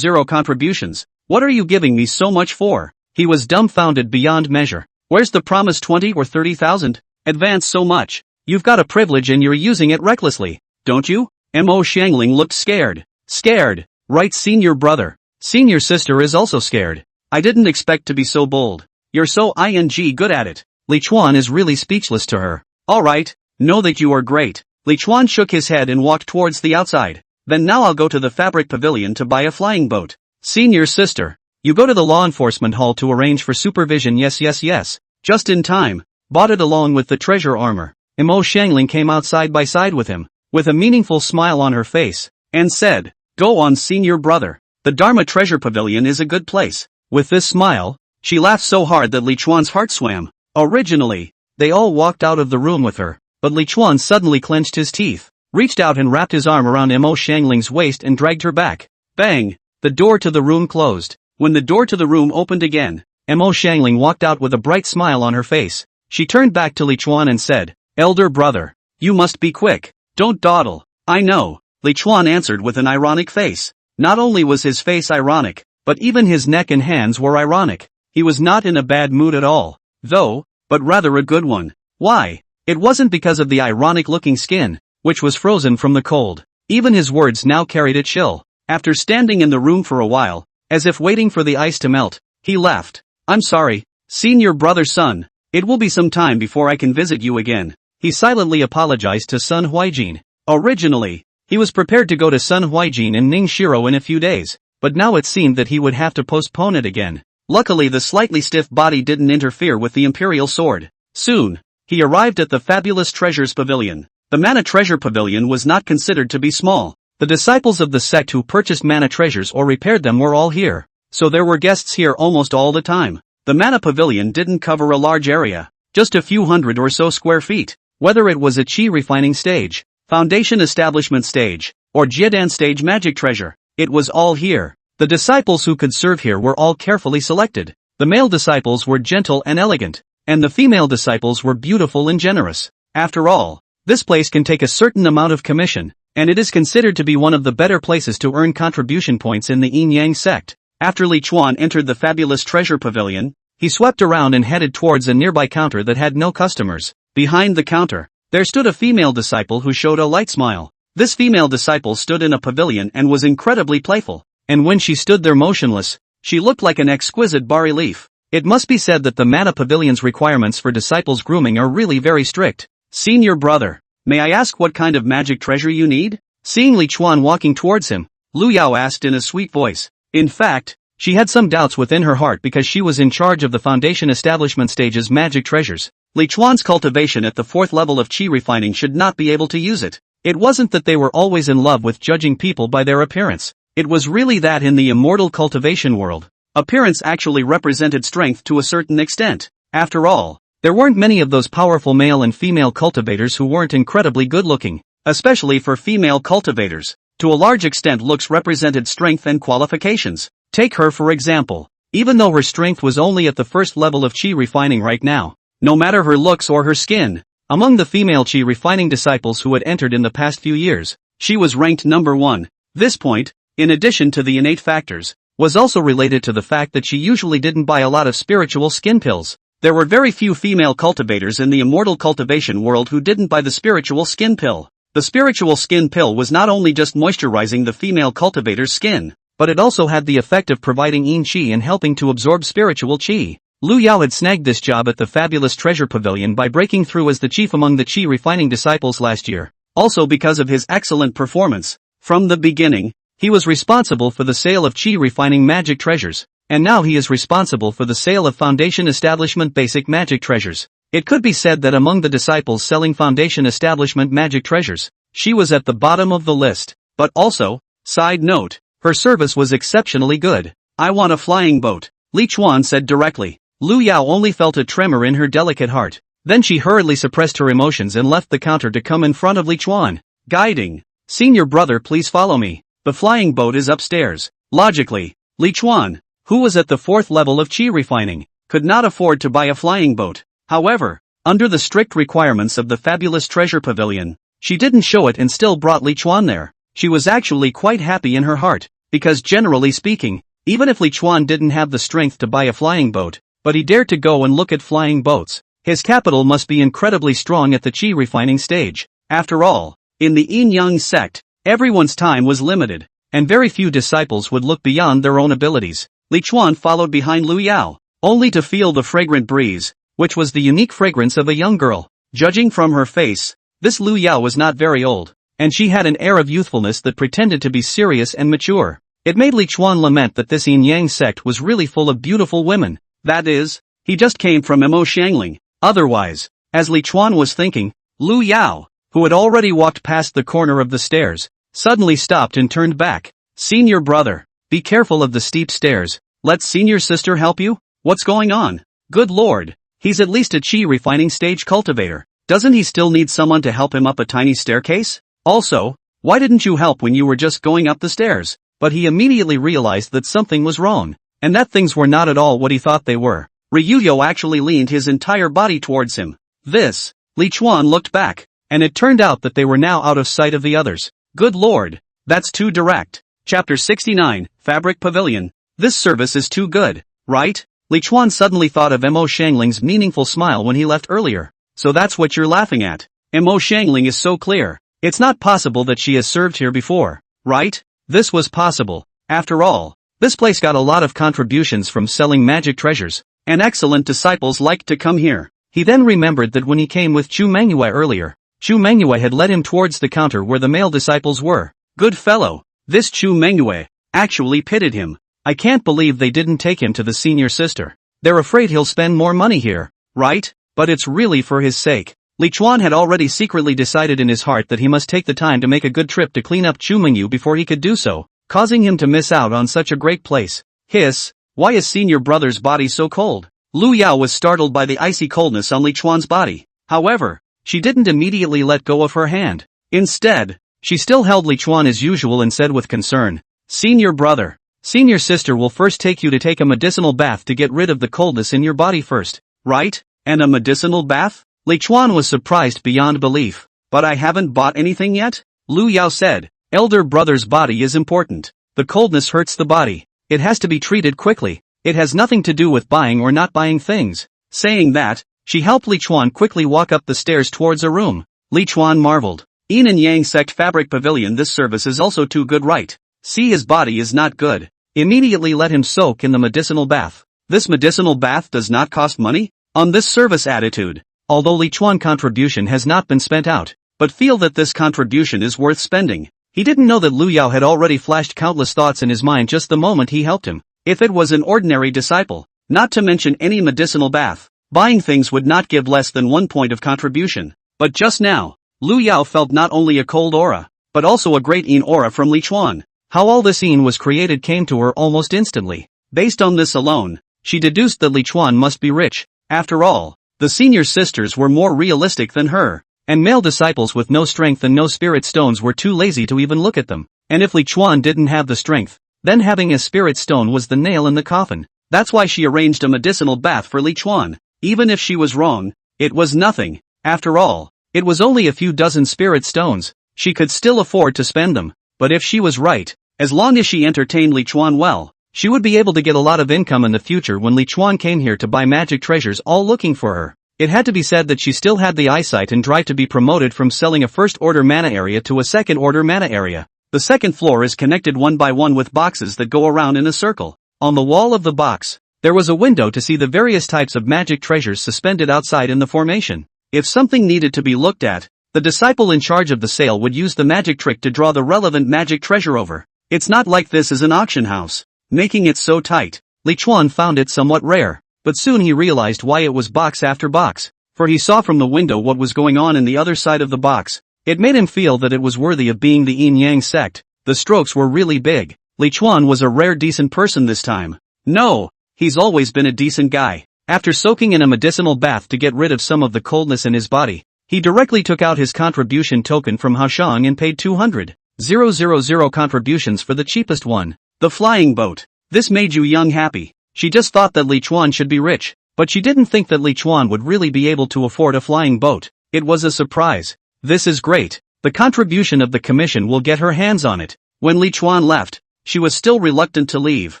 contributions. What are you giving me so much for? He was dumbfounded beyond measure. Where's the promised 20 or 30,000? Advance so much. You've got a privilege and you're using it recklessly, don't you? Mo Xiangling looked scared. Scared, right? Senior brother. Senior sister is also scared. I didn't expect to be so bold. You're so good at it. Li Chuan is really speechless to her. Alright, know that you are great. Li Chuan shook his head and walked towards the outside. Then now I'll go to the fabric pavilion to buy a flying boat. Senior sister. You go to the law enforcement hall to arrange for supervision. Yes. Just in time. Bought it along with the treasure armor. Mo Xiangling came out side by side with him, with a meaningful smile on her face, and said, Go on, senior brother. The Dharma treasure pavilion is a good place. With this smile, she laughed so hard that Li Chuan's heart swam. Originally, they all walked out of the room with her, but Li Chuan suddenly clenched his teeth, reached out and wrapped his arm around Mo Xiangling's waist and dragged her back. Bang! The door to the room closed. When the door to the room opened again, Mo Xiangling walked out with a bright smile on her face. She turned back to Li Chuan and said, Elder brother, you must be quick. Don't dawdle. I know, Li Chuan answered with an ironic face. Not only was his face ironic, but even his neck and hands were ironic. He was not in a bad mood at all, though, but rather a good one. Why? It wasn't because of the ironic-looking skin, which was frozen from the cold. Even his words now carried a chill. After standing in the room for a while, as if waiting for the ice to melt, he laughed. I'm sorry, senior brother son. It will be some time before I can visit you again. He silently apologized to Sun Huijin. Originally, he was prepared to go to Sun Huijin in Ningshiro in a few days, but now it seemed that he would have to postpone it again. Luckily the slightly stiff body didn't interfere with the Imperial sword. Soon, he arrived at the Fabulous Treasures Pavilion. The Mana Treasure Pavilion was not considered to be small. The disciples of the sect who purchased mana treasures or repaired them were all here, so there were guests here almost all the time. The Mana Pavilion didn't cover a large area, just a few hundred or so square feet. Whether it was a chi refining stage, foundation establishment stage, or Jiedan stage magic treasure, it was all here. The disciples who could serve here were all carefully selected. The male disciples were gentle and elegant, and the female disciples were beautiful and generous. After all, this place can take a certain amount of commission, and it is considered to be one of the better places to earn contribution points in the Yin-Yang sect. After Li Chuan entered the Fabulous Treasure Pavilion, he swept around and headed towards a nearby counter that had no customers. Behind the counter, there stood a female disciple who showed a light smile. This female disciple stood in a pavilion and was incredibly playful, and when she stood there motionless, she looked like an exquisite bari leaf. It must be said that the Mana Pavilion's requirements for disciples' grooming are really very strict. Senior brother, may I ask what kind of magic treasure you need? Seeing Li Chuan walking towards him, Lu Yao asked in a sweet voice. In fact, she had some doubts within her heart because she was in charge of the foundation establishment stage's magic treasures. Li Chuan's cultivation at the 4th level of chi refining should not be able to use it. It wasn't that they were always in love with judging people by their appearance. It was really that in the immortal cultivation world, appearance actually represented strength to a certain extent. After all, there weren't many of those powerful male and female cultivators who weren't incredibly good-looking, especially for female cultivators. To a large extent looks represented strength and qualifications. Take her for example. Even though her strength was only at the 1st level of chi refining right now, no matter her looks or her skin, among the female chi refining disciples who had entered in the past few years, she was ranked number 1. This point, in addition to the innate factors, was also related to the fact that she usually didn't buy a lot of spiritual skin pills. There were very few female cultivators in the immortal cultivation world who didn't buy the spiritual skin pill. The spiritual skin pill was not only just moisturizing the female cultivator's skin, but it also had the effect of providing yin qi and helping to absorb spiritual qi. Lu Yao had snagged this job at the Fabulous Treasure Pavilion by breaking through as the chief among the chi refining disciples last year. Also because of his excellent performance. From the beginning, he was responsible for the sale of chi refining magic treasures, and now he is responsible for the sale of foundation establishment basic magic treasures. It could be said that among the disciples selling foundation establishment magic treasures, she was at the bottom of the list. But also, side note, her service was exceptionally good. I want a flying boat, Li Chuan said directly. Lu Yao only felt a tremor in her delicate heart. Then she hurriedly suppressed her emotions and left the counter to come in front of Li Chuan, guiding. Senior brother, please follow me. The flying boat is upstairs. Logically, Li Chuan, who was at the 4th level of chi refining, could not afford to buy a flying boat. However, under the strict requirements of the Fabulous Treasure Pavilion, she didn't show it and still brought Li Chuan there. She was actually quite happy in her heart, because generally speaking, even if Li Chuan didn't have the strength to buy a flying boat, but he dared to go and look at flying boats, His capital must be incredibly strong at the chi refining stage. After all, in the yin-yang sect, everyone's time was limited, and very few disciples would look beyond their own abilities. Li Chuan followed behind Lu Yao, only to feel the fragrant breeze, which was the unique fragrance of a young girl. Judging from her face, this Lu Yao was not very old, and she had an air of youthfulness that pretended to be serious and mature. It made Li Chuan lament that this yin-yang sect was really full of beautiful women. That is, he just came from Mo Xiangling. Otherwise, as Li Chuan was thinking, Lu Yao, who had already walked past the corner of the stairs, suddenly stopped and turned back. Senior brother, be careful of the steep stairs. Let senior sister help you? What's going on? Good lord, he's at least a chi refining stage cultivator. Doesn't he still need someone to help him up a tiny staircase? Also, why didn't you help when you were just going up the stairs? But he immediately realized that something was wrong, and that things were not at all what he thought they were. Ryuyo actually leaned his entire body towards him. This, Li Chuan looked back, and it turned out that they were now out of sight of the others. Good lord, that's too direct. Chapter 69, Fabric Pavilion. This service is too good, right? Li Chuan suddenly thought of Mo Xiangling's meaningful smile when he left earlier. So that's what you're laughing at. Mo Xiangling is so clear. It's not possible that she has served here before, right? This was possible. After all, this place got a lot of contributions from selling magic treasures, and excellent disciples liked to come here. He then remembered that when he came with Chu Mengyou earlier, Chu Mengyou had led him towards the counter where the male disciples were. Good fellow, this Chu Mengyou actually pitied him. I can't believe they didn't take him to the senior sister. They're afraid he'll spend more money here, right? But it's really for his sake. Li Chuan had already secretly decided in his heart that he must take the time to make a good trip to clean up Chu Mengyou before he could do so, causing him to miss out on such a great place. Hiss, why is senior brother's body so cold? Lu Yao was startled by the icy coldness on Li Chuan's body. However, she didn't immediately let go of her hand. Instead, she still held Li Chuan as usual and said with concern, Senior brother, senior sister will first take you to take a medicinal bath to get rid of the coldness in your body first, right? And a medicinal bath? Li Chuan was surprised beyond belief. But I haven't bought anything yet? Lu Yao said, elder brother's body is important. The coldness hurts the body. It has to be treated quickly. It has nothing to do with buying or not buying things. Saying that, she helped Li Chuan quickly walk up the stairs towards a room. Li Chuan marveled. Yin and Yang sect fabric pavilion. This service is also too good, right? See, his body is not good. Immediately let him soak in the medicinal bath. This medicinal bath does not cost money? On this service attitude, although Li Chuan contribution has not been spent out, but feel that this contribution is worth spending. He didn't know that Lu Yao had already flashed countless thoughts in his mind just the moment he helped him. If it was an ordinary disciple, not to mention any medicinal bath, buying things would not give less than 1 point of contribution. But just now, Lu Yao felt not only a cold aura, but also a great yin aura from Li Chuan. How all this yin was created came to her almost instantly. Based on this alone, she deduced that Li Chuan must be rich. After all, the senior sisters were more realistic than her, and male disciples with no strength and no spirit stones were too lazy to even look at them. And if Li Chuan didn't have the strength, then having a spirit stone was the nail in the coffin. That's why she arranged a medicinal bath for Li Chuan. Even if she was wrong, it was nothing. After all, it was only a few dozen spirit stones. She could still afford to spend them. But if she was right, as long as she entertained Li Chuan well, she would be able to get a lot of income in the future when Li Chuan came here to buy magic treasures all looking for her. It had to be said that she still had the eyesight and drive to be promoted from selling a first-order mana area to a second-order mana area. The second floor is connected one by one with boxes that go around in a circle. On the wall of the box, there was a window to see the various types of magic treasures suspended outside in the formation. If something needed to be looked at, the disciple in charge of the sale would use the magic trick to draw the relevant magic treasure over. It's not like this is an auction house, making it so tight. Li Chuan found it somewhat rare, but soon he realized why it was box after box, for he saw from the window what was going on in the other side of the box. It made him feel that it was worthy of being the yin-yang sect. The strokes were really big. Li Chuan was a rare decent person this time. No, he's always been a decent guy. After soaking in a medicinal bath to get rid of some of the coldness in his body, he directly took out his contribution token from Haoshang and paid 200,000 contributions for the cheapest one, the flying boat. This made Yu Young happy. She just thought that Li Chuan should be rich, but she didn't think that Li Chuan would really be able to afford a flying boat. It was a surprise. This is great. The contribution of the commission will get her hands on it. When Li Chuan left, she was still reluctant to leave,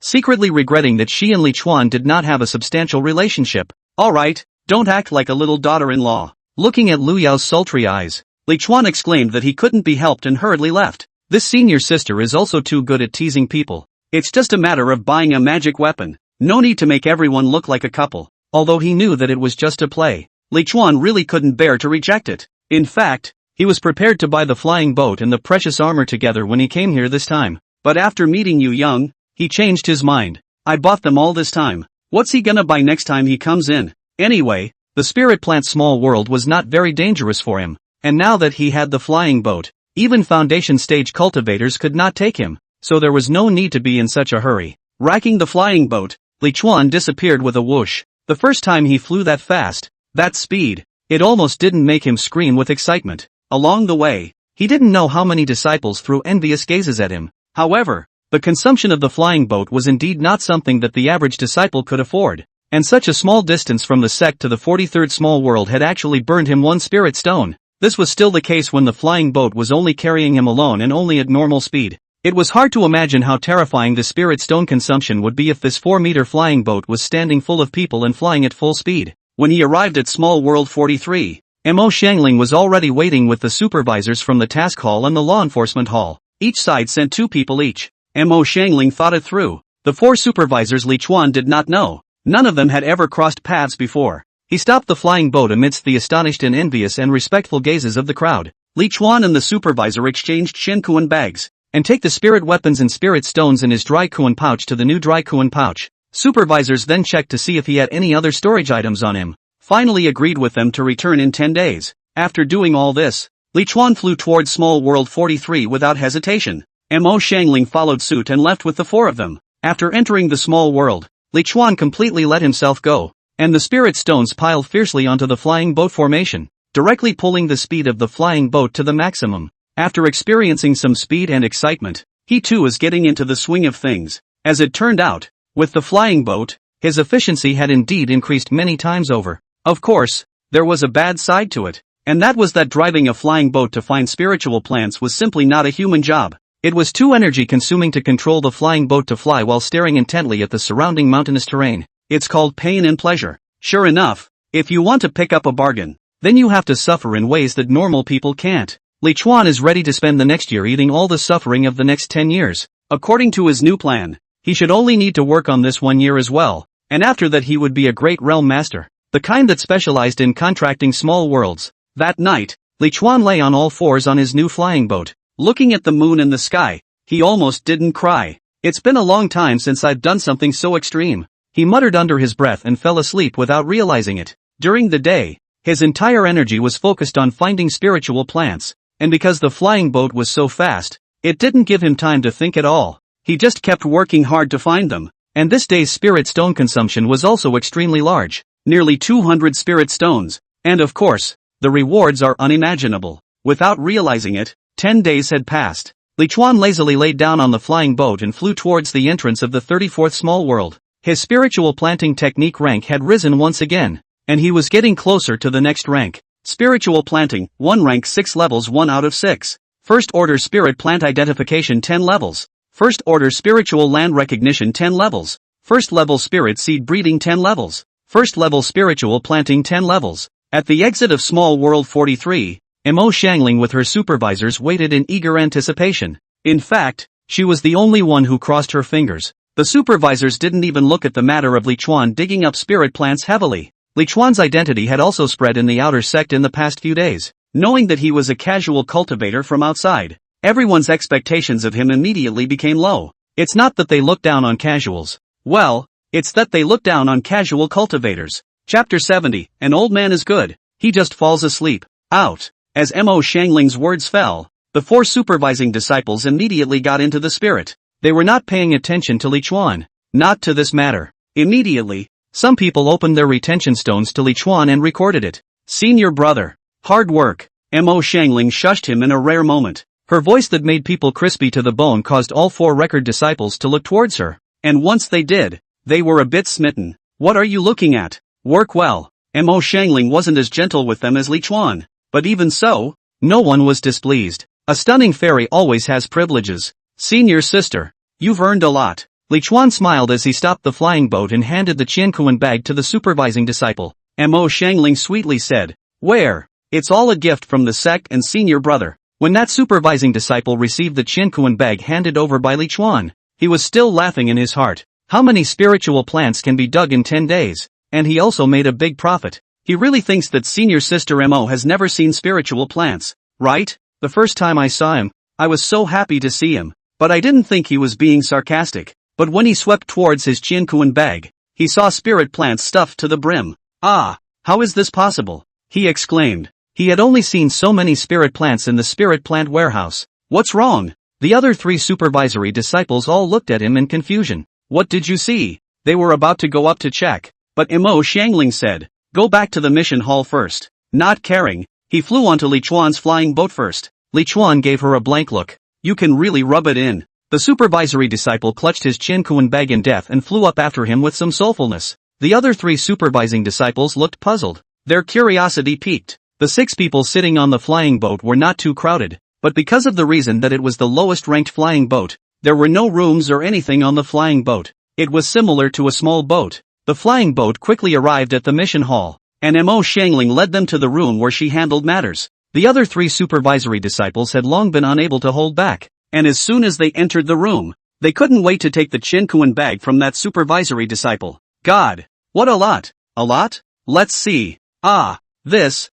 secretly regretting that she and Li Chuan did not have a substantial relationship. Alright, Don't act like a little daughter-in-law. Looking at Lu Yao's sultry eyes, Li Chuan exclaimed that he couldn't be helped and hurriedly left. This senior sister is also too good at teasing people. It's just a matter of buying a magic weapon. No need to make everyone look like a couple. Although he knew that it was just a play, Li Chuan really couldn't bear to reject it. In fact, he was prepared to buy the flying boat and the precious armor together when he came here this time. But after meeting Yu Young, he changed his mind. I bought them all this time. What's he gonna buy next time he comes in? Anyway, the spirit plant small world was not very dangerous for him. And now that he had the flying boat, even foundation stage cultivators could not take him. So there was no need to be in such a hurry. Racking the flying boat, Li Chuan disappeared with a whoosh. The first time he flew that fast, that speed, it almost didn't make him scream with excitement. Along the way, he didn't know how many disciples threw envious gazes at him. However, the consumption of the flying boat was indeed not something that the average disciple could afford. And such a small distance from the sect to the 43rd small world had actually burned him one spirit stone. This was still the case when the flying boat was only carrying him alone and only at normal speed. It was hard to imagine how terrifying the spirit stone consumption would be if this 4-meter flying boat was standing full of people and flying at full speed. When he arrived at Small World 43, Mo Xiangling was already waiting with the supervisors from the task hall and the law enforcement hall. Each side sent 2 people each. Mo Xiangling thought it through. The 4 supervisors Li Chuan did not know. None of them had ever crossed paths before. He stopped the flying boat amidst the astonished and envious and respectful gazes of the crowd. Li Chuan and the supervisor exchanged Shen Kuan bags. And take the spirit weapons and spirit stones in his dry Kuan pouch to the new dry Kuan pouch. Supervisors then checked to see if he had any other storage items on him. Finally agreed with them to return in 10 days. After doing all this, Li Chuan flew towards Small World 43 without hesitation. Mo Xiangling followed suit and left with the 4 of them. After entering the small world, Li Chuan completely let himself go, and the spirit stones piled fiercely onto the flying boat formation, directly pulling the speed of the flying boat to the maximum. After experiencing some speed and excitement, he too is getting into the swing of things. As it turned out, with the flying boat, his efficiency had indeed increased many times over. Of course, there was a bad side to it, and that was that driving a flying boat to find spiritual plants was simply not a human job. It was too energy-consuming to control the flying boat to fly while staring intently at the surrounding mountainous terrain. It's called pain and pleasure. Sure enough, if you want to pick up a bargain, then you have to suffer in ways that normal people can't. Li Chuan is ready to spend the next year eating all the suffering of the next 10 years. According to his new plan, he should only need to work on this 1 year as well, and after that he would be a great realm master, the kind that specialized in contracting small worlds. That night, Li Chuan lay on all fours on his new flying boat, looking at the moon and the sky. He almost didn't cry. It's been a long time since I've done something so extreme. He muttered under his breath and fell asleep without realizing it. During the day, his entire energy was focused on finding spiritual plants, and because the flying boat was so fast, it didn't give him time to think at all. He just kept working hard to find them, and this day's spirit stone consumption was also extremely large, nearly 200 spirit stones, and of course, the rewards are unimaginable. Without realizing it, 10 days had passed. Li Chuan lazily laid down on the flying boat and flew towards the entrance of the 34th small world. His spiritual planting technique rank had risen once again, and he was getting closer to the next rank. Spiritual planting, 1 rank 6 levels 1 out of 6. First order spirit plant identification 10 levels. First order spiritual land recognition 10 levels. First level spirit seed breeding 10 levels. First level spiritual planting 10 levels. At the exit of Small World 43, Mo Xiangling with her supervisors waited in eager anticipation. In fact, she was the only one who crossed her fingers. The supervisors didn't even look at the matter of Li Chuan digging up spirit plants heavily. Li Chuan's identity had also spread in the outer sect in the past few days. Knowing that he was a casual cultivator from outside, everyone's expectations of him immediately became low. It's not that they look down on casuals. Well, it's that they look down on casual cultivators. Chapter 70, An old man is good. He just falls asleep. Out. As Mo Xiangling's words fell, the 4 supervising disciples immediately got into the spirit. They were not paying attention to Li Chuan. Not to this matter. Immediately, some people opened their retention stones to Li Chuan and recorded it. Senior brother. Hard work. Mo Xiangling shushed him in a rare moment. Her voice that made people crispy to the bone caused all 4 record disciples to look towards her. And once they did, they were a bit smitten. What are you looking at? Work well. Mo Xiangling wasn't as gentle with them as Li Chuan. But even so, no one was displeased. A stunning fairy always has privileges. Senior sister, you've earned a lot. Li Chuan smiled as he stopped the flying boat and handed the Qiankuan bag to the supervising disciple. Mo Xiangling sweetly said. Where? It's all a gift from the sect and senior brother. When that supervising disciple received the Qiankuan bag handed over by Li Chuan, he was still laughing in his heart. How many spiritual plants can be dug in 10 days? And he also made a big profit. He really thinks that senior sister Mo has never seen spiritual plants, right? The first time I saw him, I was so happy to see him, but I didn't think he was being sarcastic. But when he swept towards his Qiankuan bag, he saw spirit plants stuffed to the brim. Ah, how is this possible? He exclaimed. He had only seen so many spirit plants in the spirit plant warehouse. What's wrong? The other 3 supervisory disciples all looked at him in confusion. What did you see? They were about to go up to check, but Mo Xiangling said, go back to the mission hall first. Not caring, he flew onto Li Chuan's flying boat first. Li Chuan gave her a blank look. You can really rub it in. The supervisory disciple clutched his Qiankuan bag in death and flew up after him with some soulfulness. The other 3 supervising disciples looked puzzled. Their curiosity piqued. The 6 people sitting on the flying boat were not too crowded, but because of the reason that it was the lowest ranked flying boat, there were no rooms or anything on the flying boat. It was similar to a small boat. The flying boat quickly arrived at the mission hall, and Mo Xiangling led them to the room where she handled matters. The other 3 supervisory disciples had long been unable to hold back, and as soon as they entered the room, they couldn't wait to take the Qiankuan bag from that supervisory disciple. God! What a lot! A lot? Let's see. Ah, this.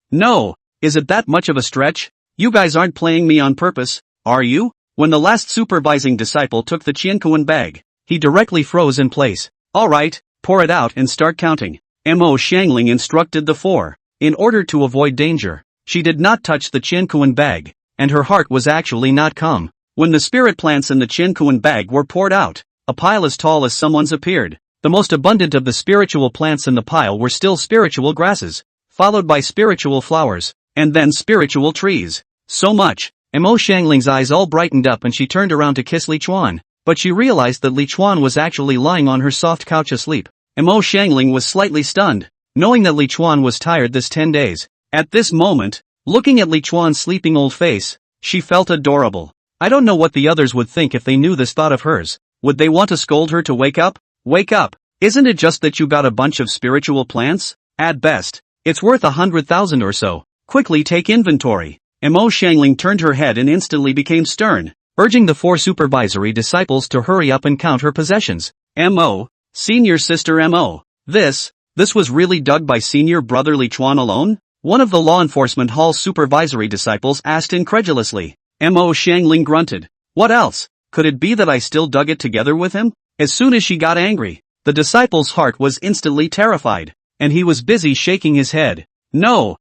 No, is it that much of a stretch? You guys aren't playing me on purpose, are you? When the last supervising disciple took the Qiankuan bag, he directly froze in place. Alright, pour it out and start counting. Mo Xiangling instructed the 4. In order to avoid danger, she did not touch the Qiankuan bag, and her heart was actually not calm. When the spirit plants in the Qiankuan bag were poured out, a pile as tall as someone's appeared. The most abundant of the spiritual plants in the pile were still spiritual grasses, followed by spiritual flowers, and then spiritual trees. So much. Mo Xiangling's eyes all brightened up and she turned around to kiss Li Chuan, but she realized that Li Chuan was actually lying on her soft couch asleep. Mo Xiangling was slightly stunned, knowing that Li Chuan was tired this 10 days. At this moment, looking at Li Chuan's sleeping old face, she felt adorable. I don't know what the others would think if they knew this thought of hers. Would they want to scold her to wake up? Wake up! Isn't it just that you got a bunch of spiritual plants? At best, it's worth 100,000 or so. Quickly take inventory. Mo Xiangling turned her head and instantly became stern, urging the 4 supervisory disciples to hurry up and count her possessions. Mo, senior sister Mo, this was really dug by senior brother Li Chuan alone? One of the law enforcement hall's supervisory disciples asked incredulously. Mo Xiangling grunted. What else? Could it be that I still dug it together with him? As soon as she got angry, the disciple's heart was instantly terrified, and he was busy shaking his head. No,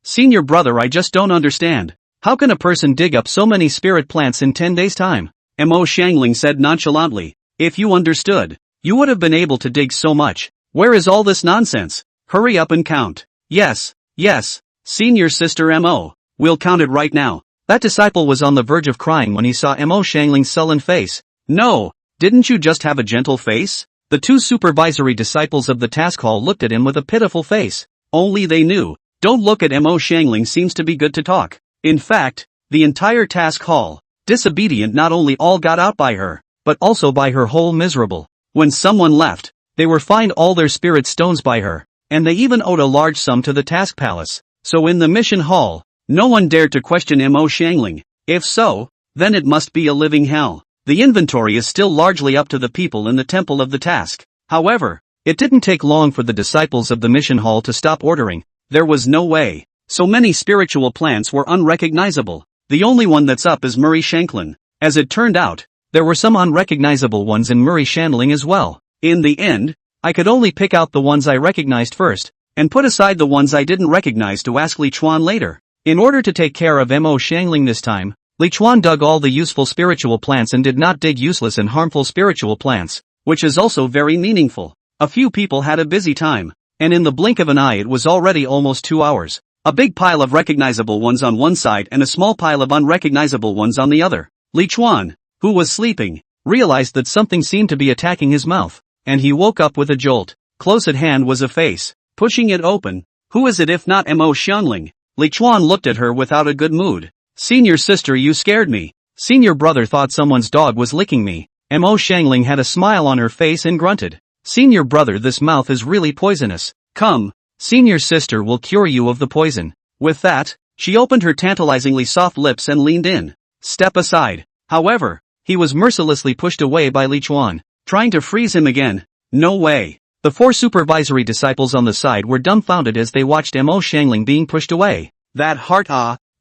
senior brother, I just don't understand. How can a person dig up so many spirit plants in 10 days' time? Mo Xiangling said nonchalantly. If you understood, you would have been able to dig so much. Where is all this nonsense? Hurry up and count. Yes, senior sister Mo, we'll count it right now. That disciple was on the verge of crying when he saw Mo Xiangling's sullen face. No, didn't you just have a gentle face? The 2 supervisory disciples of the task hall looked at him with a pitiful face. Only they knew. Don't look at Mo Xiangling, seems to be good to talk. In fact, the entire task hall, disobedient, not only all got out by her, but also by her whole miserable. When someone left, they were fined all their spirit stones by her, and they even owed a large sum to the task palace. So in the mission hall, no one dared to question Mo Xiangling. If so, then it must be a living hell. The inventory is still largely up to the people in the temple of the task. However, it didn't take long for the disciples of the mission hall to stop ordering. There was no way. So many spiritual plants were unrecognizable. The only one that's up is Mo Xiangling. As it turned out, there were some unrecognizable ones in Mo Xiangling as well. In the end, I could only pick out the ones I recognized first, and put aside the ones I didn't recognize to ask Li Chuan later. In order to take care of Mo Xiangling this time, Li Chuan dug all the useful spiritual plants and did not dig useless and harmful spiritual plants, which is also very meaningful. A few people had a busy time, and in the blink of an eye it was already almost 2 hours. A big pile of recognizable ones on one side and a small pile of unrecognizable ones on the other. Li Chuan, who was sleeping, realized that something seemed to be attacking his mouth, and he woke up with a jolt. Close at hand was a face, pushing it open. Who is it if not Mo Xiangling? Li Chuan looked at her without a good mood. Senior sister, you scared me. Senior brother thought someone's dog was licking me. Mo Xiangling had a smile on her face and grunted. Senior brother, this mouth is really poisonous. Come, senior sister will cure you of the poison. With that, she opened her tantalizingly soft lips and leaned in. Step aside. However, he was mercilessly pushed away by Li Chuan, trying to freeze him again. No way. The 4 supervisory disciples on the side were dumbfounded as they watched Mo Xiangling being pushed away. That heart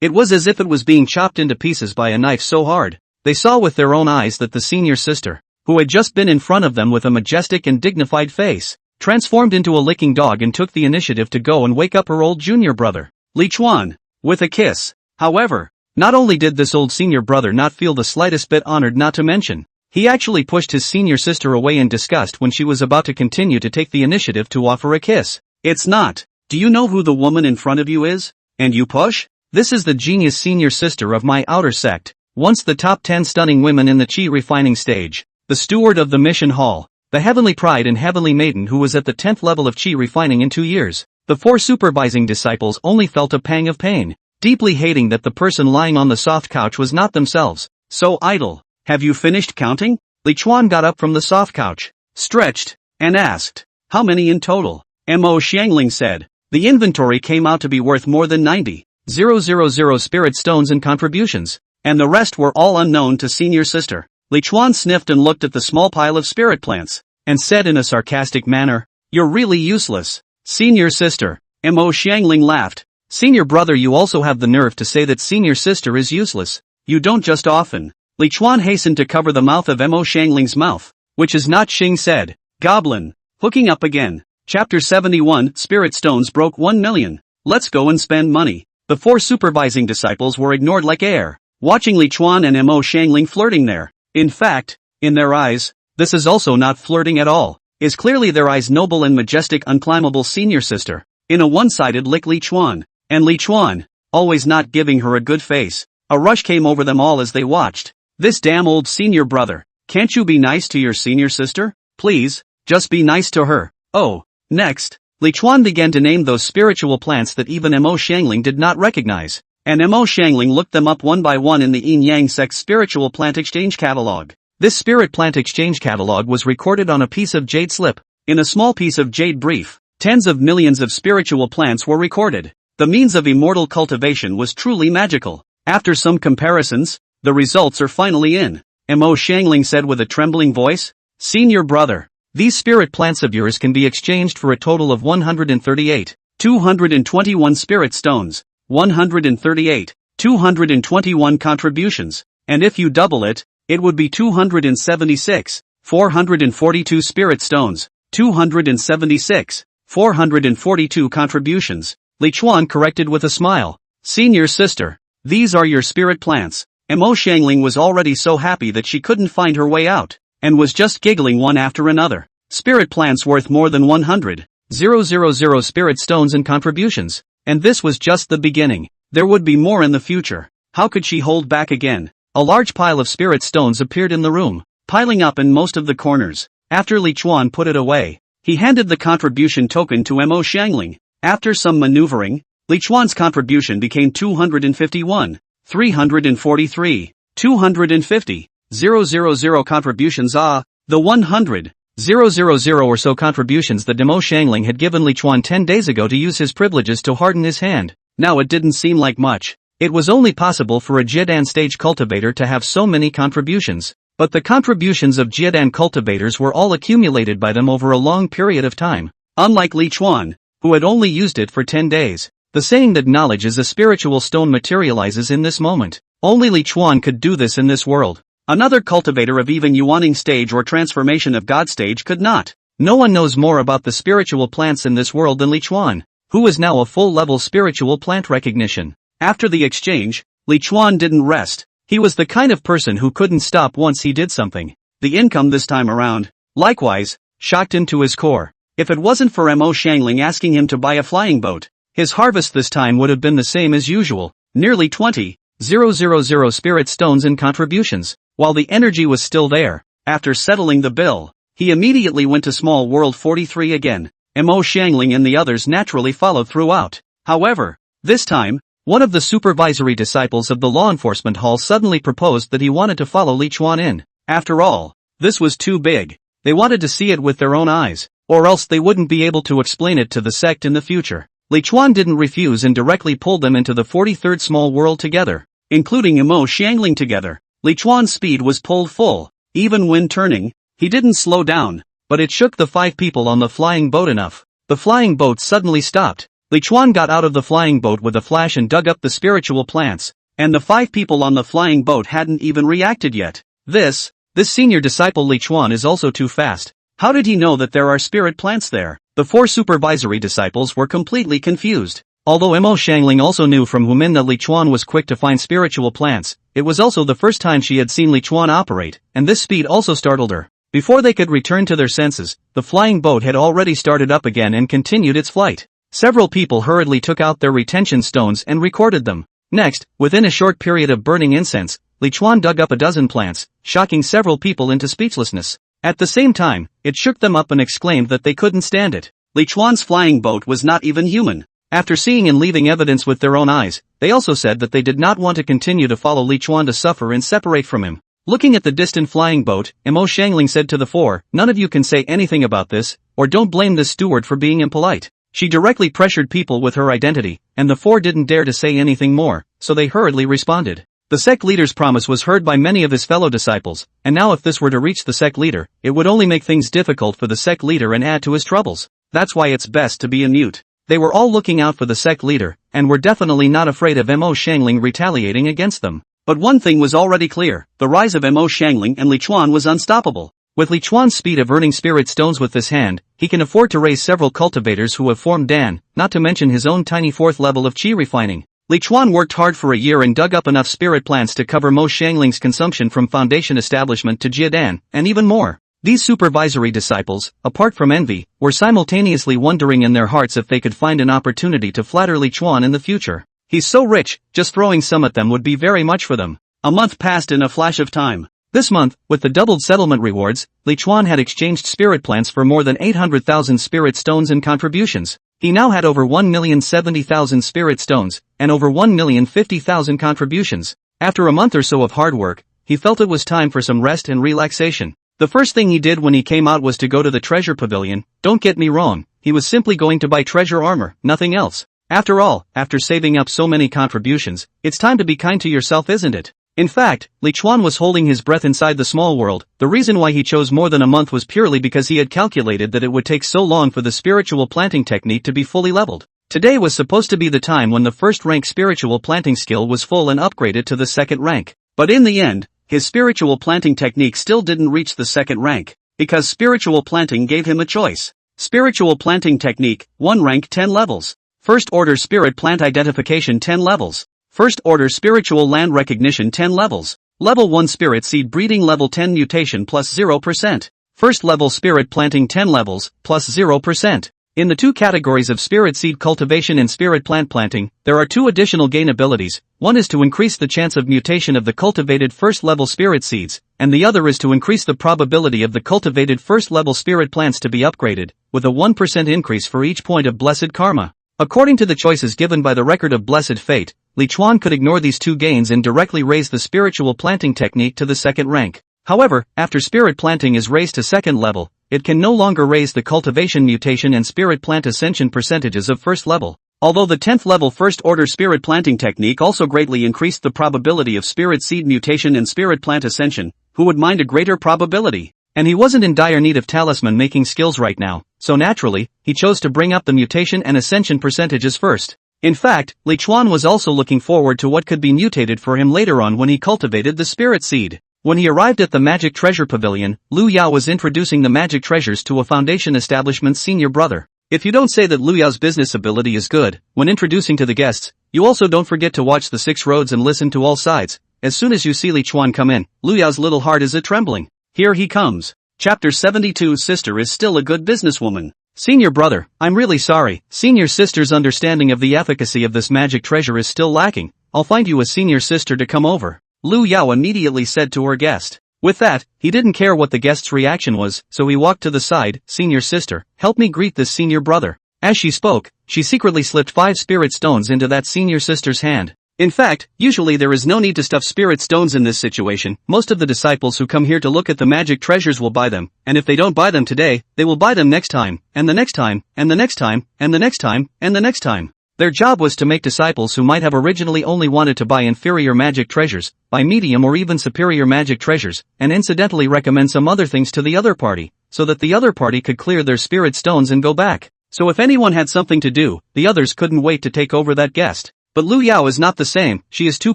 it was as if it was being chopped into pieces by a knife so hard. They saw with their own eyes that the senior sister, who had just been in front of them with a majestic and dignified face, transformed into a licking dog and took the initiative to go and wake up her old junior brother, Li Chuan, with a kiss. However, not only did this old senior brother not feel the slightest bit honored, not to mention, he actually pushed his senior sister away in disgust when she was about to continue to take the initiative to offer a kiss. It's not. Do you know who the woman in front of you is? And you push? This is the genius senior sister of my outer sect, once the top 10 stunning women in the chi refining stage, the steward of the mission hall, the heavenly pride and heavenly maiden who was at the 10th level of chi refining in 2 years. The 4 supervising disciples only felt a pang of pain, deeply hating that the person lying on the soft couch was not themselves, so idle. Have you finished counting? Li Chuan got up from the soft couch, stretched, and asked, how many in total? Mo Xiangling said, the inventory came out to be worth more than 90,000 spirit stones and contributions, and the rest were all unknown to senior sister. Li Chuan sniffed and looked at the small pile of spirit plants, and said in a sarcastic manner, you're really useless, senior sister. Mo Xiangling laughed. Senior brother, you also have the nerve to say that senior sister is useless. You don't just often. Li Chuan hastened to cover the mouth of Mo Xiangling's mouth, which is not, Xing said. Goblin. Hooking up again. Chapter 71, Spirit Stones broke 1 million. Let's go and spend money. The 4 supervising disciples were ignored like air, watching Li Chuan and Mo Xiangling flirting there. In fact, in their eyes, this is also not flirting at all, is clearly their eyes noble and majestic unclimbable senior sister, in a one-sided lick Li Chuan, and Li Chuan, always not giving her a good face. A rush came over them all as they watched. This damn old senior brother, can't you be nice to your senior sister? Please, just be nice to her. Oh, next, Li Chuan began to name those spiritual plants that even Mo Xiangling did not recognize, and Mo Xiangling looked them up one by one in the Yin Yang Sect Spiritual Plant Exchange Catalog. This Spirit Plant Exchange Catalog was recorded on a piece of jade slip. In a small piece of jade brief, tens of millions of spiritual plants were recorded. The means of immortal cultivation was truly magical. After some comparisons, the results are finally in. Mo Xiangling said with a trembling voice, senior brother, these spirit plants of yours can be exchanged for a total of 138,221 spirit stones, 138,221 contributions, and if you double it, it would be 276,442 spirit stones, 276,442 contributions. Li Chuan corrected with a smile. Senior sister, these are your spirit plants. Mo Xiangling was already so happy that she couldn't find her way out, and was just giggling one after another. Spirit plants worth more than 100,000 spirit stones and contributions, and this was just the beginning. There would be more in the future. How could she hold back again? A large pile of spirit stones appeared in the room, piling up in most of the corners. After Li Chuan put it away, he handed the contribution token to Mo Xiangling. After some maneuvering, Li Chuan's contribution became 251, 343, 250, 000 contributions. The 100,000 or so contributions that Mo Xiangling had given Li Chuan 10 days ago to use his privileges to harden his hand. Now it didn't seem like much. It was only possible for a Jiedan stage cultivator to have so many contributions, but the contributions of Jiedan cultivators were all accumulated by them over a long period of time. Unlike Li Chuan, who had only used it for 10 days. The saying that knowledge is a spiritual stone materializes in this moment. Only Li Chuan could do this in this world. Another cultivator of even Yuaning stage or transformation of God stage could not. No one knows more about the spiritual plants in this world than Li Chuan, who is now a full-level spiritual plant recognition. After the exchange, Li Chuan didn't rest. He was the kind of person who couldn't stop once he did something. The income this time around, likewise, shocked him to his core. If it wasn't for Mo Xiangling asking him to buy a flying boat, his harvest this time would have been the same as usual, nearly 20,000 spirit stones and contributions. While the energy was still there, after settling the bill, he immediately went to Small World 43 again. Mo Xiangling and the others naturally followed throughout. However, this time, one of the supervisory disciples of the law enforcement hall suddenly proposed that he wanted to follow Li Chuan in. After all, this was too big. They wanted to see it with their own eyes. or else they wouldn't be able to explain it to the sect in the future. Li Chuan didn't refuse and directly pulled them into the 43rd small world together, including Mo Xiangling together. Li Chuan's speed was pulled full. Even when turning, he didn't slow down, but it shook the 5 people on the flying boat enough. The flying boat suddenly stopped. Li Chuan got out of the flying boat with a flash and dug up the spiritual plants, and the 5 people on the flying boat hadn't even reacted yet. This senior disciple Li Chuan is also too fast. How did he know that there are spirit plants there? The 4 supervisory disciples were completely confused. Although Mo Xiangling also knew from Humin that Li Chuan was quick to find spiritual plants, it was also the first time she had seen Li Chuan operate, and this speed also startled her. Before they could return to their senses, the flying boat had already started up again and continued its flight. Several people hurriedly took out their retention stones and recorded them. Next, within a short period of burning incense, Li Chuan dug up a dozen plants, shocking several people into speechlessness. At the same time, it shook them up and exclaimed that they couldn't stand it. Li Chuan's flying boat was not even human. After seeing and leaving evidence with their own eyes, they also said that they did not want to continue to follow Li Chuan to suffer and separate from him. Looking at the distant flying boat, Mo Xiangling said to the 4, "None of you can say anything about this, or don't blame this steward for being impolite." She directly pressured people with her identity, and the 4 didn't dare to say anything more, so they hurriedly responded. The sect leader's promise was heard by many of his fellow disciples, and now if this were to reach the sect leader, it would only make things difficult for the sect leader and add to his troubles. That's why it's best to be a mute. They were all looking out for the sect leader, and were definitely not afraid of Mo Xiangling retaliating against them. But one thing was already clear, the rise of Mo Xiangling and Li Chuan was unstoppable. With Li Chuan's speed of earning spirit stones with this hand, he can afford to raise several cultivators who have formed Dan, not to mention his own tiny 4th level of chi refining. Li Chuan worked hard for a year and dug up enough spirit plants to cover Mo Xiangling's consumption from foundation establishment to Jiedan, and even more. These supervisory disciples, apart from envy, were simultaneously wondering in their hearts if they could find an opportunity to flatter Li Chuan in the future. He's so rich, just throwing some at them would be very much for them. A month passed in a flash of time. This month, with the doubled settlement rewards, Li Chuan had exchanged spirit plants for more than 800,000 spirit stones in contributions. He now had over 1,070,000 spirit stones, and over 1,050,000 contributions. After a month or so of hard work, he felt it was time for some rest and relaxation. The first thing he did when he came out was to go to the treasure pavilion. Don't get me wrong, he was simply going to buy treasure armor, nothing else. After all, after saving up so many contributions, it's time to be kind to yourself, isn't it? In fact, Li Chuan was holding his breath inside the small world. The reason why he chose more than a month was purely because he had calculated that it would take so long for the spiritual planting technique to be fully leveled. Today was supposed to be the time when the first rank spiritual planting skill was full and upgraded to the second rank. But in the end, his spiritual planting technique still didn't reach the second rank, because spiritual planting gave him a choice. Spiritual planting technique, 1 rank 10 levels. First order spirit plant identification 10 levels. First order spiritual land recognition 10 levels. Level 1 spirit seed breeding level 10 mutation plus 0%. First level spirit planting 10 levels, plus 0%. In the 2 categories of spirit seed cultivation and spirit plant planting, there are 2 additional gain abilities. One is to increase the chance of mutation of the cultivated first level spirit seeds, and the other is to increase the probability of the cultivated first level spirit plants to be upgraded, with a 1% increase for each point of blessed karma. According to the choices given by the record of blessed fate, Li Chuan could ignore these 2 gains and directly raise the spiritual planting technique to the second rank. However, after spirit planting is raised to second level, it can no longer raise the cultivation mutation and spirit plant ascension percentages of first level. Although the 10th level first order spirit planting technique also greatly increased the probability of spirit seed mutation and spirit plant ascension, who would mind a greater probability? And he wasn't in dire need of talisman making skills right now, so naturally, he chose to bring up the mutation and ascension percentages first. In fact, Li Chuan was also looking forward to what could be mutated for him later on when he cultivated the spirit seed. When he arrived at the Magic Treasure Pavilion, Lu Yao was introducing the magic treasures to a foundation establishment's senior brother. If you don't say that Lu Yao's business ability is good, when introducing to the guests, you also don't forget to watch the 6 roads and listen to all sides. As soon as you see Li Chuan come in, Lu Yao's little heart is a-trembling. Here he comes. Chapter 72. Sister is still a good businesswoman. Senior brother, I'm really sorry. Senior sister's understanding of the efficacy of this magic treasure is still lacking. I'll find you a senior sister to come over, Lu Yao immediately said to her guest. With that, he didn't care what the guest's reaction was, so he walked to the side. Senior sister, help me greet this senior brother. As she spoke, she secretly slipped 5 spirit stones into that senior sister's hand. In fact, usually there is no need to stuff spirit stones in this situation. Most of the disciples who come here to look at the magic treasures will buy them, and if they don't buy them today, they will buy them next time, and the next time, and the next time, and the next time, and the next time. Their job was to make disciples who might have originally only wanted to buy inferior magic treasures, buy medium or even superior magic treasures, and incidentally recommend some other things to the other party, so that the other party could clear their spirit stones and go back. So if anyone had something to do, the others couldn't wait to take over that guest. But Lu Yao is not the same, she is too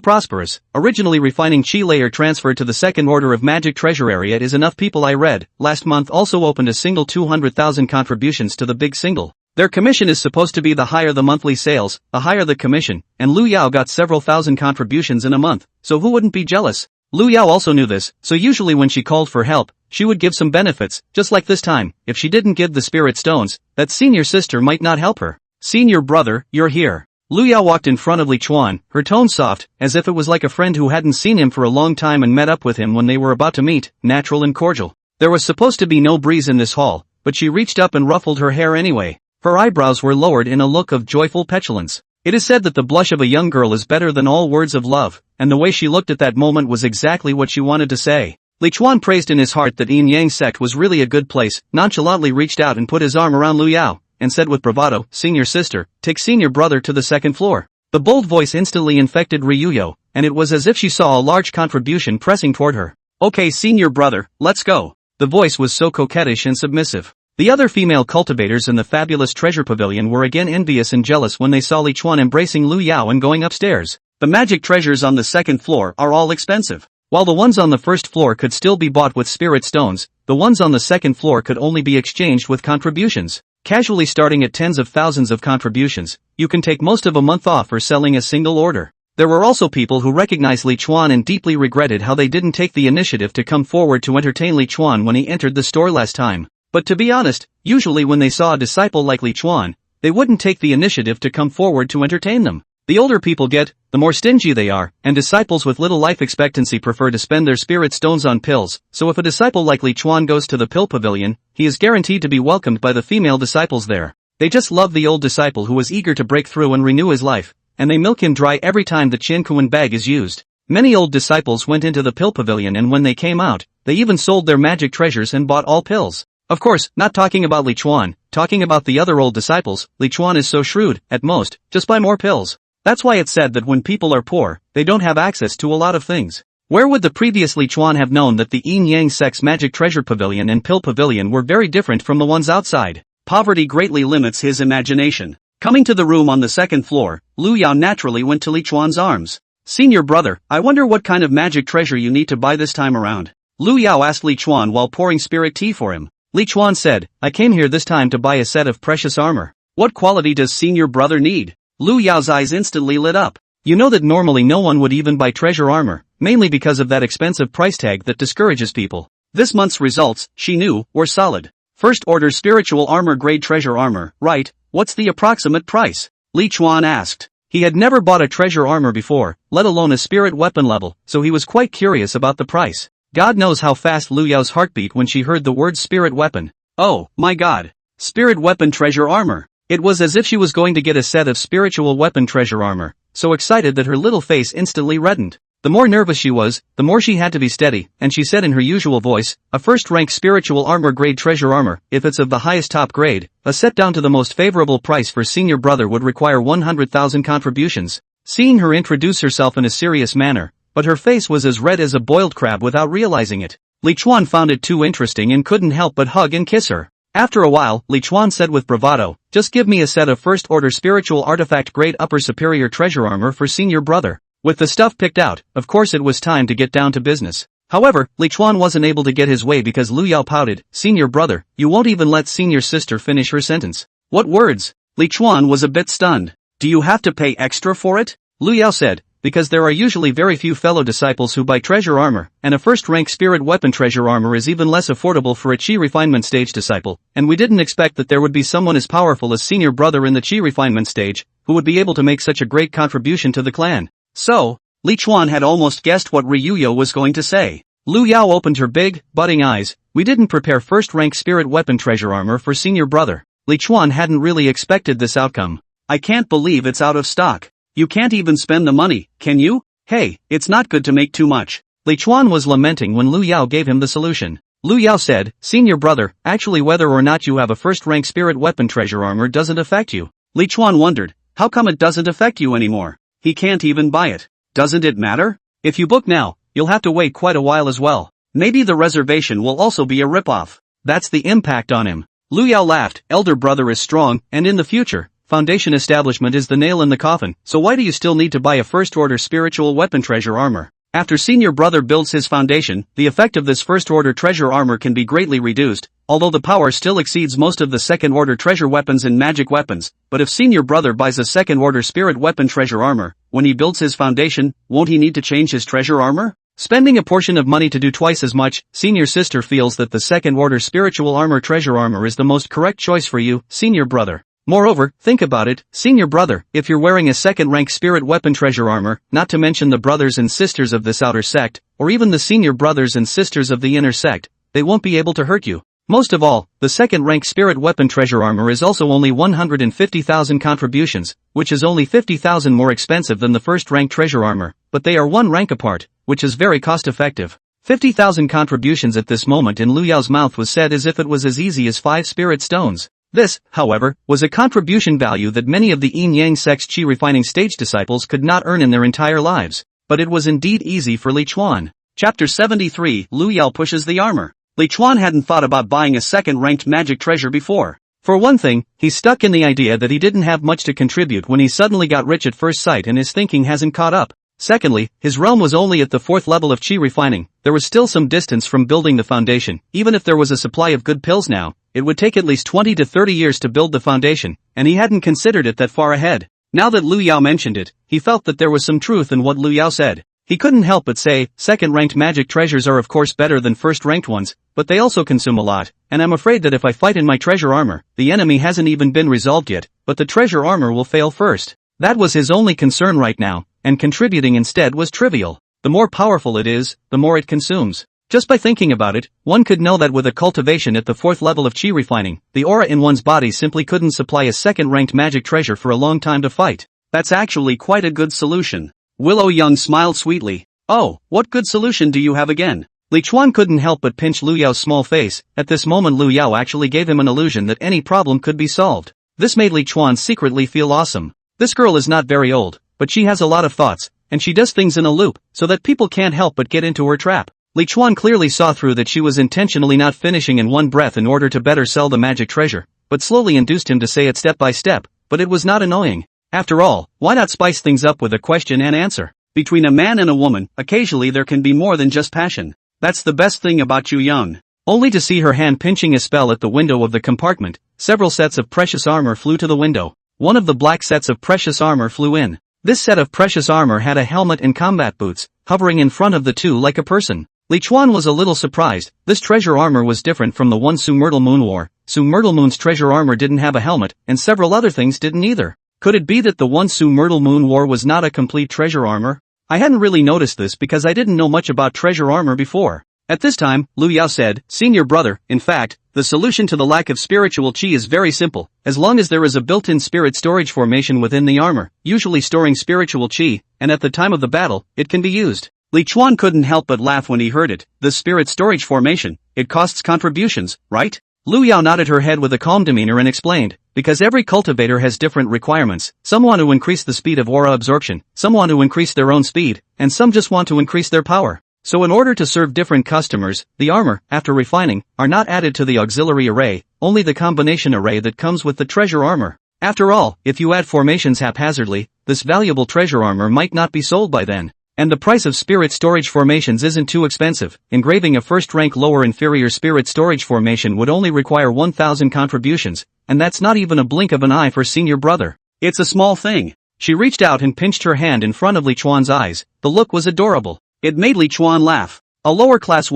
prosperous. Originally refining chi layer transferred to the second order of magic treasure area. It is enough. People I read last month also opened a single 200,000 contributions to the big single. Their commission is supposed to be the higher the monthly sales, the higher the commission, and Lu Yao got several thousand contributions in a month, so who wouldn't be jealous? Lu Yao also knew this, so usually when she called for help, she would give some benefits, just like this time. If she didn't give the spirit stones, that senior sister might not help her. Senior brother, you're here. Lu Yao walked in front of Li Chuan, her tone soft, as if it was like a friend who hadn't seen him for a long time and met up with him when they were about to meet, natural and cordial. There was supposed to be no breeze in this hall, but she reached up and ruffled her hair anyway. Her eyebrows were lowered in a look of joyful petulance. It is said that the blush of a young girl is better than all words of love, and the way she looked at that moment was exactly what she wanted to say. Li Chuan praised in his heart that Yin Yang sect was really a good place, nonchalantly reached out and put his arm around Lu Yao, and said with bravado, "Senior sister, take senior brother to the second floor." The bold voice instantly infected Ryuyo, and it was as if she saw a large contribution pressing toward her. "Okay senior brother, let's go." The voice was so coquettish and submissive. The other female cultivators in the fabulous treasure pavilion were again envious and jealous when they saw Li Chuan embracing Lu Yao and going upstairs. The magic treasures on the second floor are all expensive. While the ones on the first floor could still be bought with spirit stones, the ones on the second floor could only be exchanged with contributions. Casually starting at tens of thousands of contributions, you can take most of a month off for selling a single order. There were also people who recognized Li Chuan and deeply regretted how they didn't take the initiative to come forward to entertain Li Chuan when he entered the store last time. But to be honest, usually when they saw a disciple like Li Chuan, they wouldn't take the initiative to come forward to entertain them. The older people get, the more stingy they are, and disciples with little life expectancy prefer to spend their spirit stones on pills, so if a disciple like Li Chuan goes to the pill pavilion, he is guaranteed to be welcomed by the female disciples there. They just love the old disciple who is eager to break through and renew his life, and they milk him dry every time the Qiankuan bag is used. Many old disciples went into the pill pavilion, and when they came out, they even sold their magic treasures and bought all pills. Of course, not talking about Li Chuan, talking about the other old disciples. Li Chuan is so shrewd, at most, just buy more pills. That's why it's said that when people are poor, they don't have access to a lot of things. Where would the previous Li Chuan have known that the Yin Yang sect's magic treasure pavilion and pill pavilion were very different from the ones outside? Poverty greatly limits his imagination. Coming to the room on the second floor, Lu Yao naturally went to Li Chuan's arms. "Senior brother, I wonder what kind of magic treasure you need to buy this time around?" Lu Yao asked Li Chuan while pouring spirit tea for him. Li Chuan said, "I came here this time to buy a set of precious armor." "What quality does senior brother need?" Lu Yao's eyes instantly lit up. You know that normally no one would even buy treasure armor, mainly because of that expensive price tag that discourages people. This month's results, she knew, were solid. First order spiritual armor grade treasure armor, right? What's the approximate price? Li Chuan asked. He had never bought a treasure armor before, let alone a spirit weapon level, so he was quite curious about the price. God knows how fast Lu Yao's heart beat when she heard the word spirit weapon. Oh, my God. Spirit weapon treasure armor. It was as if she was going to get a set of spiritual weapon treasure armor, so excited that her little face instantly reddened. The more nervous she was, the more she had to be steady, and she said in her usual voice, "A first-rank spiritual armor grade treasure armor, if it's of the highest top grade, a set down to the most favorable price for senior brother would require 100,000 contributions." Seeing her introduce herself in a serious manner, but her face was as red as a boiled crab without realizing it, Li Chuan found it too interesting and couldn't help but hug and kiss her. After a while, Li Chuan said with bravado, "Just give me a set of first-order spiritual artifact grade upper superior treasure armor for senior brother." With the stuff picked out, of course it was time to get down to business. However, Li Chuan wasn't able to get his way because Lu Yao pouted, "Senior brother, you won't even let senior sister finish her sentence." "What words?" Li Chuan was a bit stunned. "Do you have to pay extra for it?" Lu Yao said, "Because there are usually very few fellow disciples who buy treasure armor, and a first-rank spirit weapon treasure armor is even less affordable for a chi refinement stage disciple, and we didn't expect that there would be someone as powerful as senior brother in the chi refinement stage, who would be able to make such a great contribution to the clan." So, Li Chuan had almost guessed what Ryuyo was going to say. Lu Yao opened her big, budding eyes. "We didn't prepare first-rank spirit weapon treasure armor for senior brother." Li Chuan hadn't really expected this outcome. "I can't believe it's out of stock. You can't even spend the money, can you? Hey, it's not good to make too much. Li Chuan was lamenting when Lu Yao gave him the solution. Lu Yao said, Senior brother, actually whether or not you have a first-rank spirit weapon treasure armor doesn't affect you. Li Chuan wondered, how come it doesn't affect you anymore? He can't even buy it. Doesn't it matter? If you book now, you'll have to wait quite a while as well. Maybe the reservation will also be a ripoff. That's the impact on him. Lu Yao laughed, elder brother is strong, and in the future, foundation establishment is the nail in the coffin, so why do you still need to buy a first-order spiritual weapon treasure armor? After senior brother builds his foundation, the effect of this first-order treasure armor can be greatly reduced, although the power still exceeds most of the second-order treasure weapons and magic weapons, but if senior brother buys a second-order spirit weapon treasure armor, when he builds his foundation, won't he need to change his treasure armor? Spending a portion of money to do twice as much, senior sister feels that the second-order spiritual armor treasure armor is the most correct choice for you, senior brother. Moreover, think about it, senior brother, if you're wearing a second-rank spirit weapon treasure armor, not to mention the brothers and sisters of this outer sect, or even the senior brothers and sisters of the inner sect, they won't be able to hurt you. Most of all, the second-rank spirit weapon treasure armor is also only 150,000 contributions, which is only 50,000 more expensive than the first-rank treasure armor, but they are one rank apart, which is very cost-effective. 50,000 contributions at this moment in Lu Yao's mouth was said as if it was as easy as 5 spirit stones. This, however, was a contribution value that many of the Yin-Yang sect's chi refining stage disciples could not earn in their entire lives. But it was indeed easy for Li Chuan. Chapter 73, Lu Yao pushes the armor. Li Chuan hadn't thought about buying a second-ranked magic treasure before. For one thing, he's stuck in the idea that he didn't have much to contribute when he suddenly got rich at first sight and his thinking hasn't caught up. Secondly, his realm was only at the 4th level of chi refining, there was still some distance from building the foundation. Even if there was a supply of good pills now, it would take at least 20 to 30 years to build the foundation, and he hadn't considered it that far ahead. Now that Lu Yao mentioned it, he felt that there was some truth in what Lu Yao said. He couldn't help but say, second-ranked magic treasures are of course better than first-ranked ones, but they also consume a lot, and I'm afraid that if I fight in my treasure armor, the enemy hasn't even been resolved yet, but the treasure armor will fail first. That was his only concern right now, and contributing instead was trivial. The more powerful it is, the more it consumes. Just by thinking about it, one could know that with a cultivation at the 4th level of chi refining, the aura in one's body simply couldn't supply a second-ranked magic treasure for a long time to fight. That's actually quite a good solution. Willow Young smiled sweetly. Oh, what good solution do you have again? Li Chuan couldn't help but pinch Lu Yao's small face. At this moment Lu Yao actually gave him an illusion that any problem could be solved. This made Li Chuan secretly feel awesome. This girl is not very old, but she has a lot of thoughts, and she does things in a loop, so that people can't help but get into her trap. Li Chuan clearly saw through that she was intentionally not finishing in one breath in order to better sell the magic treasure, but slowly induced him to say it step by step, but it was not annoying. After all, why not spice things up with a question and answer? Between a man and a woman, occasionally there can be more than just passion. That's the best thing about Chu Young. Only to see her hand pinching a spell at the window of the compartment, several sets of precious armor flew to the window. One of the black sets of precious armor flew in. This set of precious armor had a helmet and combat boots, hovering in front of the two like a person. Li Chuan was a little surprised. This treasure armor was different from the one Su Myrtle Moon wore. Su Myrtle Moon's treasure armor didn't have a helmet, and several other things didn't either. Could it be that the one Su Myrtle Moon wore was not a complete treasure armor? I hadn't really noticed this because I didn't know much about treasure armor before. At this time, Lu Yao said, Senior brother, in fact, the solution to the lack of spiritual chi is very simple, as long as there is a built-in spirit storage formation within the armor, usually storing spiritual chi, and at the time of the battle, it can be used. Li Chuan couldn't help but laugh when he heard it. The spirit storage formation, it costs contributions, right? Lu Yao nodded her head with a calm demeanor and explained, because every cultivator has different requirements. Some want to increase the speed of aura absorption, some want to increase their own speed, and some just want to increase their power. So in order to serve different customers, the armor, after refining, are not added to the auxiliary array, only the combination array that comes with the treasure armor. After all, if you add formations haphazardly, this valuable treasure armor might not be sold by then. And the price of spirit storage formations isn't too expensive. Engraving a first-rank lower inferior spirit storage formation would only require 1,000 contributions, and that's not even a blink of an eye for senior brother. It's a small thing. She reached out and pinched her hand in front of Li Chuan's eyes. The look was adorable. It made Li Chuan laugh. A lower class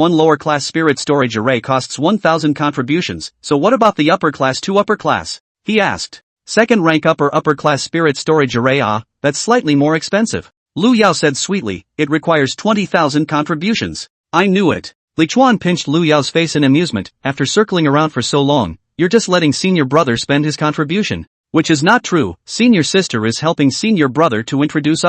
spirit storage array costs 1,000 contributions, so what about the upper class upper class? He asked. Second rank upper class spirit storage array, that's slightly more expensive. Lu Yao said sweetly, it requires 20,000 contributions. I knew it. Li Chuan pinched Lu Yao's face in amusement. After circling around for so long, you're just letting senior brother spend his contribution. Which is not true, senior sister is helping senior brother to introduce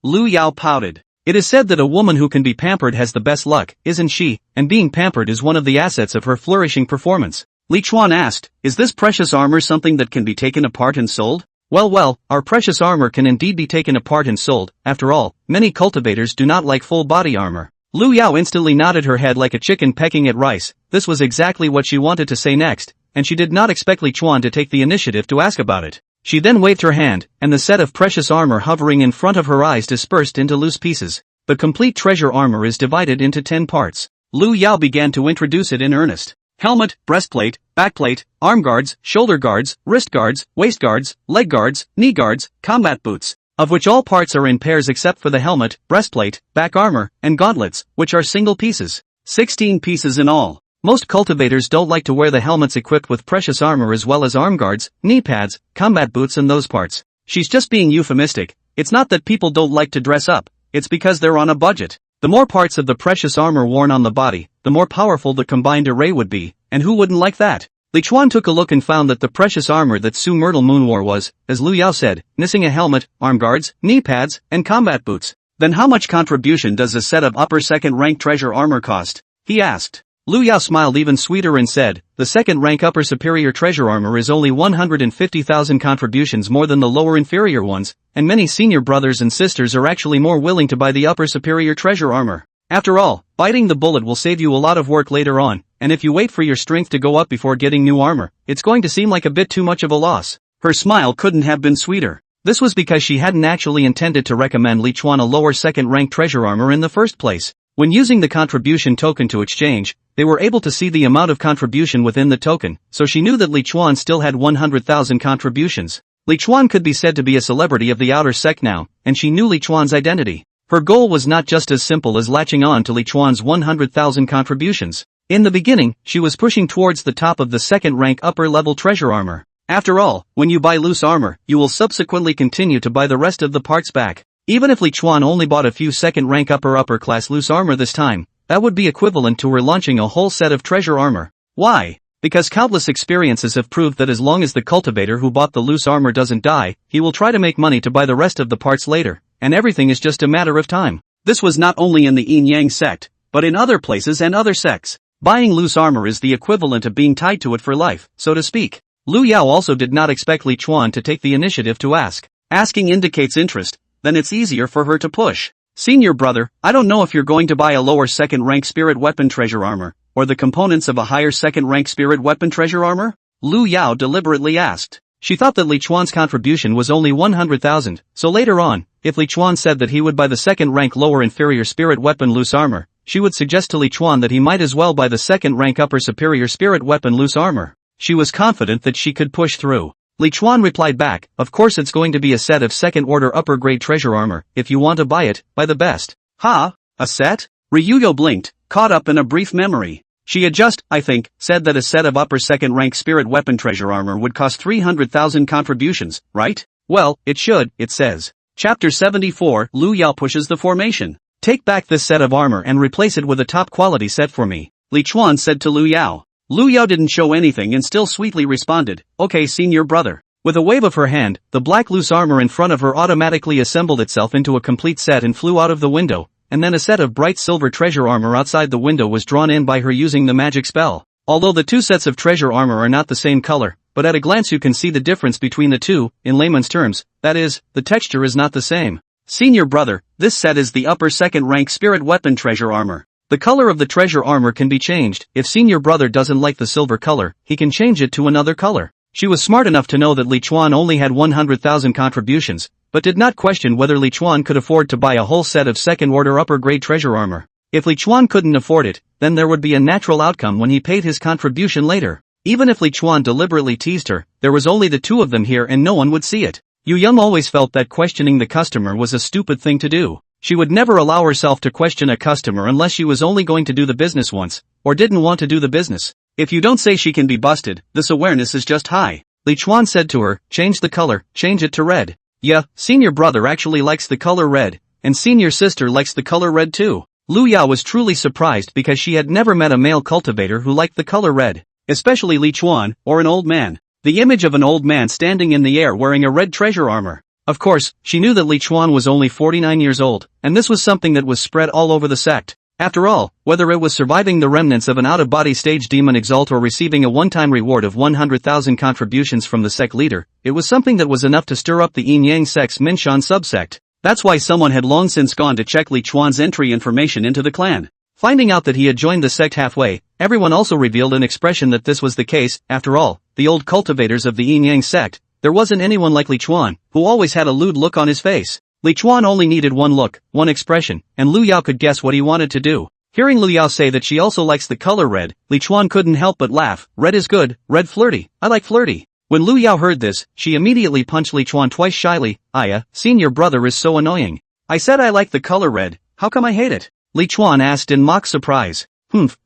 Lu Yao pouted. It is said that a woman who can be pampered has the best luck, isn't she? And being pampered is one of the assets of her flourishing performance. Li Chuan asked, is this precious armor something that can be taken apart and sold? Well, our precious armor can indeed be taken apart and sold. After all, many cultivators do not like full body armor. Lu Yao instantly nodded her head like a chicken pecking at rice. This was exactly what she wanted to say next, and she did not expect Li Chuan to take the initiative to ask about it. She then waved her hand, and the set of precious armor hovering in front of her eyes dispersed into loose pieces. The complete treasure armor is divided into 10 parts. Lu Yao began to introduce it in earnest. Helmet, breastplate, backplate, arm guards, shoulder guards, wrist guards, waist guards, leg guards, knee guards, combat boots, of which all parts are in pairs except for the helmet, breastplate, back armor, and gauntlets, which are single pieces. 16 pieces in all. Most cultivators don't like to wear the helmets equipped with precious armor as well as arm guards, knee pads, combat boots and those parts. She's just being euphemistic. It's not that people don't like to dress up, it's because they're on a budget. The more parts of the precious armor worn on the body, the more powerful the combined array would be, and who wouldn't like that? Li Chuan took a look and found that the precious armor that Su Myrtle Moon wore was, as Lu Yao said, missing a helmet, arm guards, knee pads, and combat boots. Then how much contribution does a set of upper second rank treasure armor cost? He asked. Lu Yao smiled even sweeter and said, the second rank upper superior treasure armor is only 150,000 contributions more than the lower inferior ones, and many senior brothers and sisters are actually more willing to buy the upper superior treasure armor. After all, biting the bullet will save you a lot of work later on, and if you wait for your strength to go up before getting new armor, it's going to seem like a bit too much of a loss. Her smile couldn't have been sweeter. This was because she hadn't actually intended to recommend Li Chuan a lower second rank treasure armor in the first place. When using the contribution token to exchange, they were able to see the amount of contribution within the token, so she knew that Li Chuan still had 100,000 contributions. Li Chuan could be said to be a celebrity of the outer sect now, and she knew Li Chuan's identity. Her goal was not just as simple as latching on to Li Chuan's 100,000 contributions. In the beginning, she was pushing towards the top of the second rank upper level treasure armor. After all, when you buy loose armor, you will subsequently continue to buy the rest of the parts back. Even if Li Chuan only bought a few second rank upper class loose armor this time, that would be equivalent to her launching a whole set of treasure armor. Why? Because countless experiences have proved that as long as the cultivator who bought the loose armor doesn't die, he will try to make money to buy the rest of the parts later, and everything is just a matter of time. This was not only in the Yin Yang sect, but in other places and other sects. Buying loose armor is the equivalent of being tied to it for life, so to speak. Lu Yao also did not expect Li Chuan to take the initiative to ask. Asking indicates interest, then it's easier for her to push. Senior brother, I don't know if you're going to buy a lower second rank spirit weapon treasure armor, or the components of a higher second rank spirit weapon treasure armor? Lu Yao deliberately asked. She thought that Li Chuan's contribution was only 100,000, so later on, if Li Chuan said that he would buy the second rank lower inferior spirit weapon loose armor, she would suggest to Li Chuan that he might as well buy the second rank upper superior spirit weapon loose armor. She was confident that she could push through. Li Chuan replied back, of course it's going to be a set of second order upper grade treasure armor. If you want to buy it, buy the best. Ha? A set? Ryuyo blinked, caught up in a brief memory. She had just, I think, said that a set of upper second rank spirit weapon treasure armor would cost 300,000 contributions, right? Well, it should, it says. Chapter 74, Lu Yao pushes the formation. Take back this set of armor and replace it with a top quality set for me, Li Chuan said to Lu Yao. Lu Yao didn't show anything and still sweetly responded, okay senior brother. With a wave of her hand, the black loose armor in front of her automatically assembled itself into a complete set and flew out of the window, and then a set of bright silver treasure armor outside the window was drawn in by her using the magic spell. Although the two sets of treasure armor are not the same color, but at a glance you can see the difference between the two, in layman's terms, that is, the texture is not the same. Senior brother, this set is the upper second rank spirit weapon treasure armor. The color of the treasure armor can be changed. If senior brother doesn't like the silver color, he can change it to another color. She was smart enough to know that Li Chuan only had 100,000 contributions, but did not question whether Li Chuan could afford to buy a whole set of second order upper grade treasure armor. If Li Chuan couldn't afford it, then there would be a natural outcome when he paid his contribution later. Even if Li Chuan deliberately teased her, there was only the two of them here and no one would see it. Yu Young always felt that questioning the customer was a stupid thing to do. She would never allow herself to question a customer unless she was only going to do the business once, or didn't want to do the business. If you don't say she can be busted, this awareness is just high. Li Chuan said to her, change the color, change it to red. Yeah, senior brother actually likes the color red, and senior sister likes the color red too. Lu Yao was truly surprised because she had never met a male cultivator who liked the color red, especially Li Chuan, or an old man. The image of an old man standing in the air wearing a red treasure armor. Of course, she knew that Li Chuan was only 49 years old, and this was something that was spread all over the sect. After all, whether it was surviving the remnants of an out-of-body stage demon exalt or receiving a one-time reward of 100,000 contributions from the sect leader, it was something that was enough to stir up the Yin-Yang sect's Minshan subsect. That's why someone had long since gone to check Li Chuan's entry information into the clan. Finding out that he had joined the sect halfway, everyone also revealed an expression that this was the case. After all, the old cultivators of the Yin-Yang sect, there wasn't anyone like Li Chuan, who always had a lewd look on his face. Li Chuan only needed one look, one expression, and Lu Yao could guess what he wanted to do. Hearing Lu Yao say that she also likes the color red, Li Chuan couldn't help but laugh. Red is good, red flirty, I like flirty. When Lu Yao heard this, she immediately punched Li Chuan twice shyly. Aya, senior brother is so annoying. I said I like the color red, how come I hate it? Li Chuan asked in mock surprise.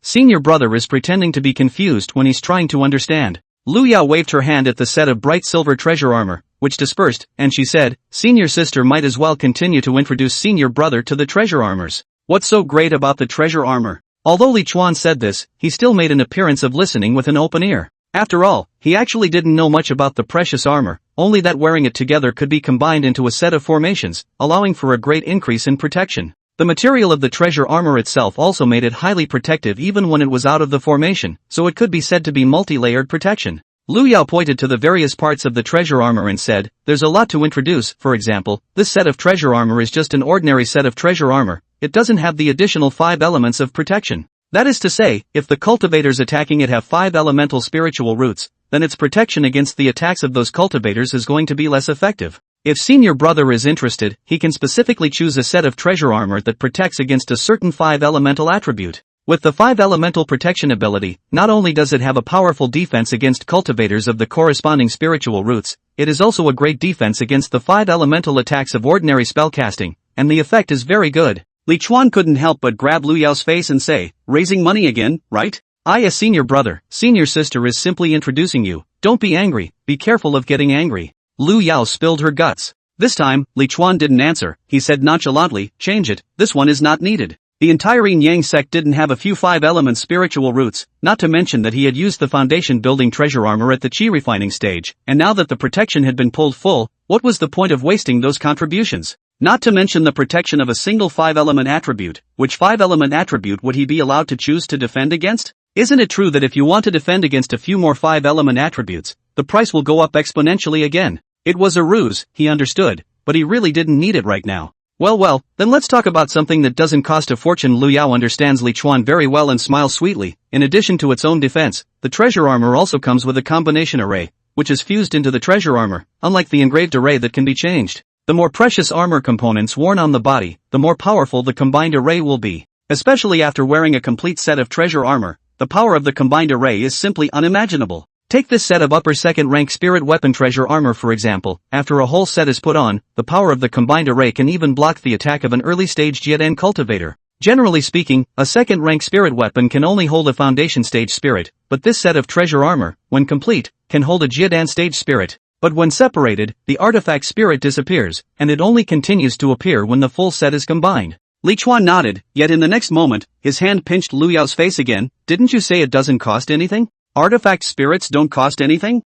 Senior brother is pretending to be confused when he's trying to understand. Lu Yao waved her hand at the set of bright silver treasure armor, which dispersed, and she said, senior sister might as well continue to introduce senior brother to the treasure armors. What's so great about the treasure armor? Although Li Chuan said this, he still made an appearance of listening with an open ear. After all, he actually didn't know much about the precious armor, only that wearing it together could be combined into a set of formations, allowing for a great increase in protection. The material of the treasure armor itself also made it highly protective even when it was out of the formation, so it could be said to be multi-layered protection. Lu Yao pointed to the various parts of the treasure armor and said, there's a lot to introduce. For example, this set of treasure armor is just an ordinary set of treasure armor, it doesn't have the additional 5 elements of protection. That is to say, if the cultivators attacking it have 5 elemental spiritual roots, then its protection against the attacks of those cultivators is going to be less effective. If senior brother is interested, he can specifically choose a set of treasure armor that protects against a certain 5 elemental attribute. With the 5 elemental protection ability, not only does it have a powerful defense against cultivators of the corresponding spiritual roots, it is also a great defense against the 5 elemental attacks of ordinary spellcasting, and the effect is very good. Li Chuan couldn't help but grab Lu Yao's face and say, raising money again, right? A senior brother, senior sister is simply introducing you, don't be angry, be careful of getting angry. Lu Yao spilled her guts. This time, Li Chuan didn't answer, he said nonchalantly, change it, this one is not needed. The entire Yin-Yang sect didn't have a few 5-element spiritual roots, not to mention that he had used the foundation building treasure armor at the chi refining stage, and now that the protection had been pulled full, what was the point of wasting those contributions? Not to mention the protection of a single 5-element attribute, which 5-element attribute would he be allowed to choose to defend against? Isn't it true that if you want to defend against a few more 5-element attributes, the price will go up exponentially again? It was a ruse, he understood, but he really didn't need it right now. Well, then let's talk about something that doesn't cost a fortune. Lu Yao understands Li Chuan very well and smiles sweetly. In addition to its own defense, the treasure armor also comes with a combination array, which is fused into the treasure armor, unlike the engraved array that can be changed. The more precious armor components worn on the body, the more powerful the combined array will be. Especially after wearing a complete set of treasure armor, the power of the combined array is simply unimaginable. Take this set of upper second rank spirit weapon treasure armor for example. After a whole set is put on, the power of the combined array can even block the attack of an early stage Jiedan cultivator. Generally speaking, a second rank spirit weapon can only hold a foundation stage spirit, but this set of treasure armor, when complete, can hold a Jiedan stage spirit. But when separated, the artifact spirit disappears, and it only continues to appear when the full set is combined. Li Chuan nodded, yet in the next moment, his hand pinched Lu Yao's face again. Didn't you say it doesn't cost anything? Artifact spirits don't cost anything?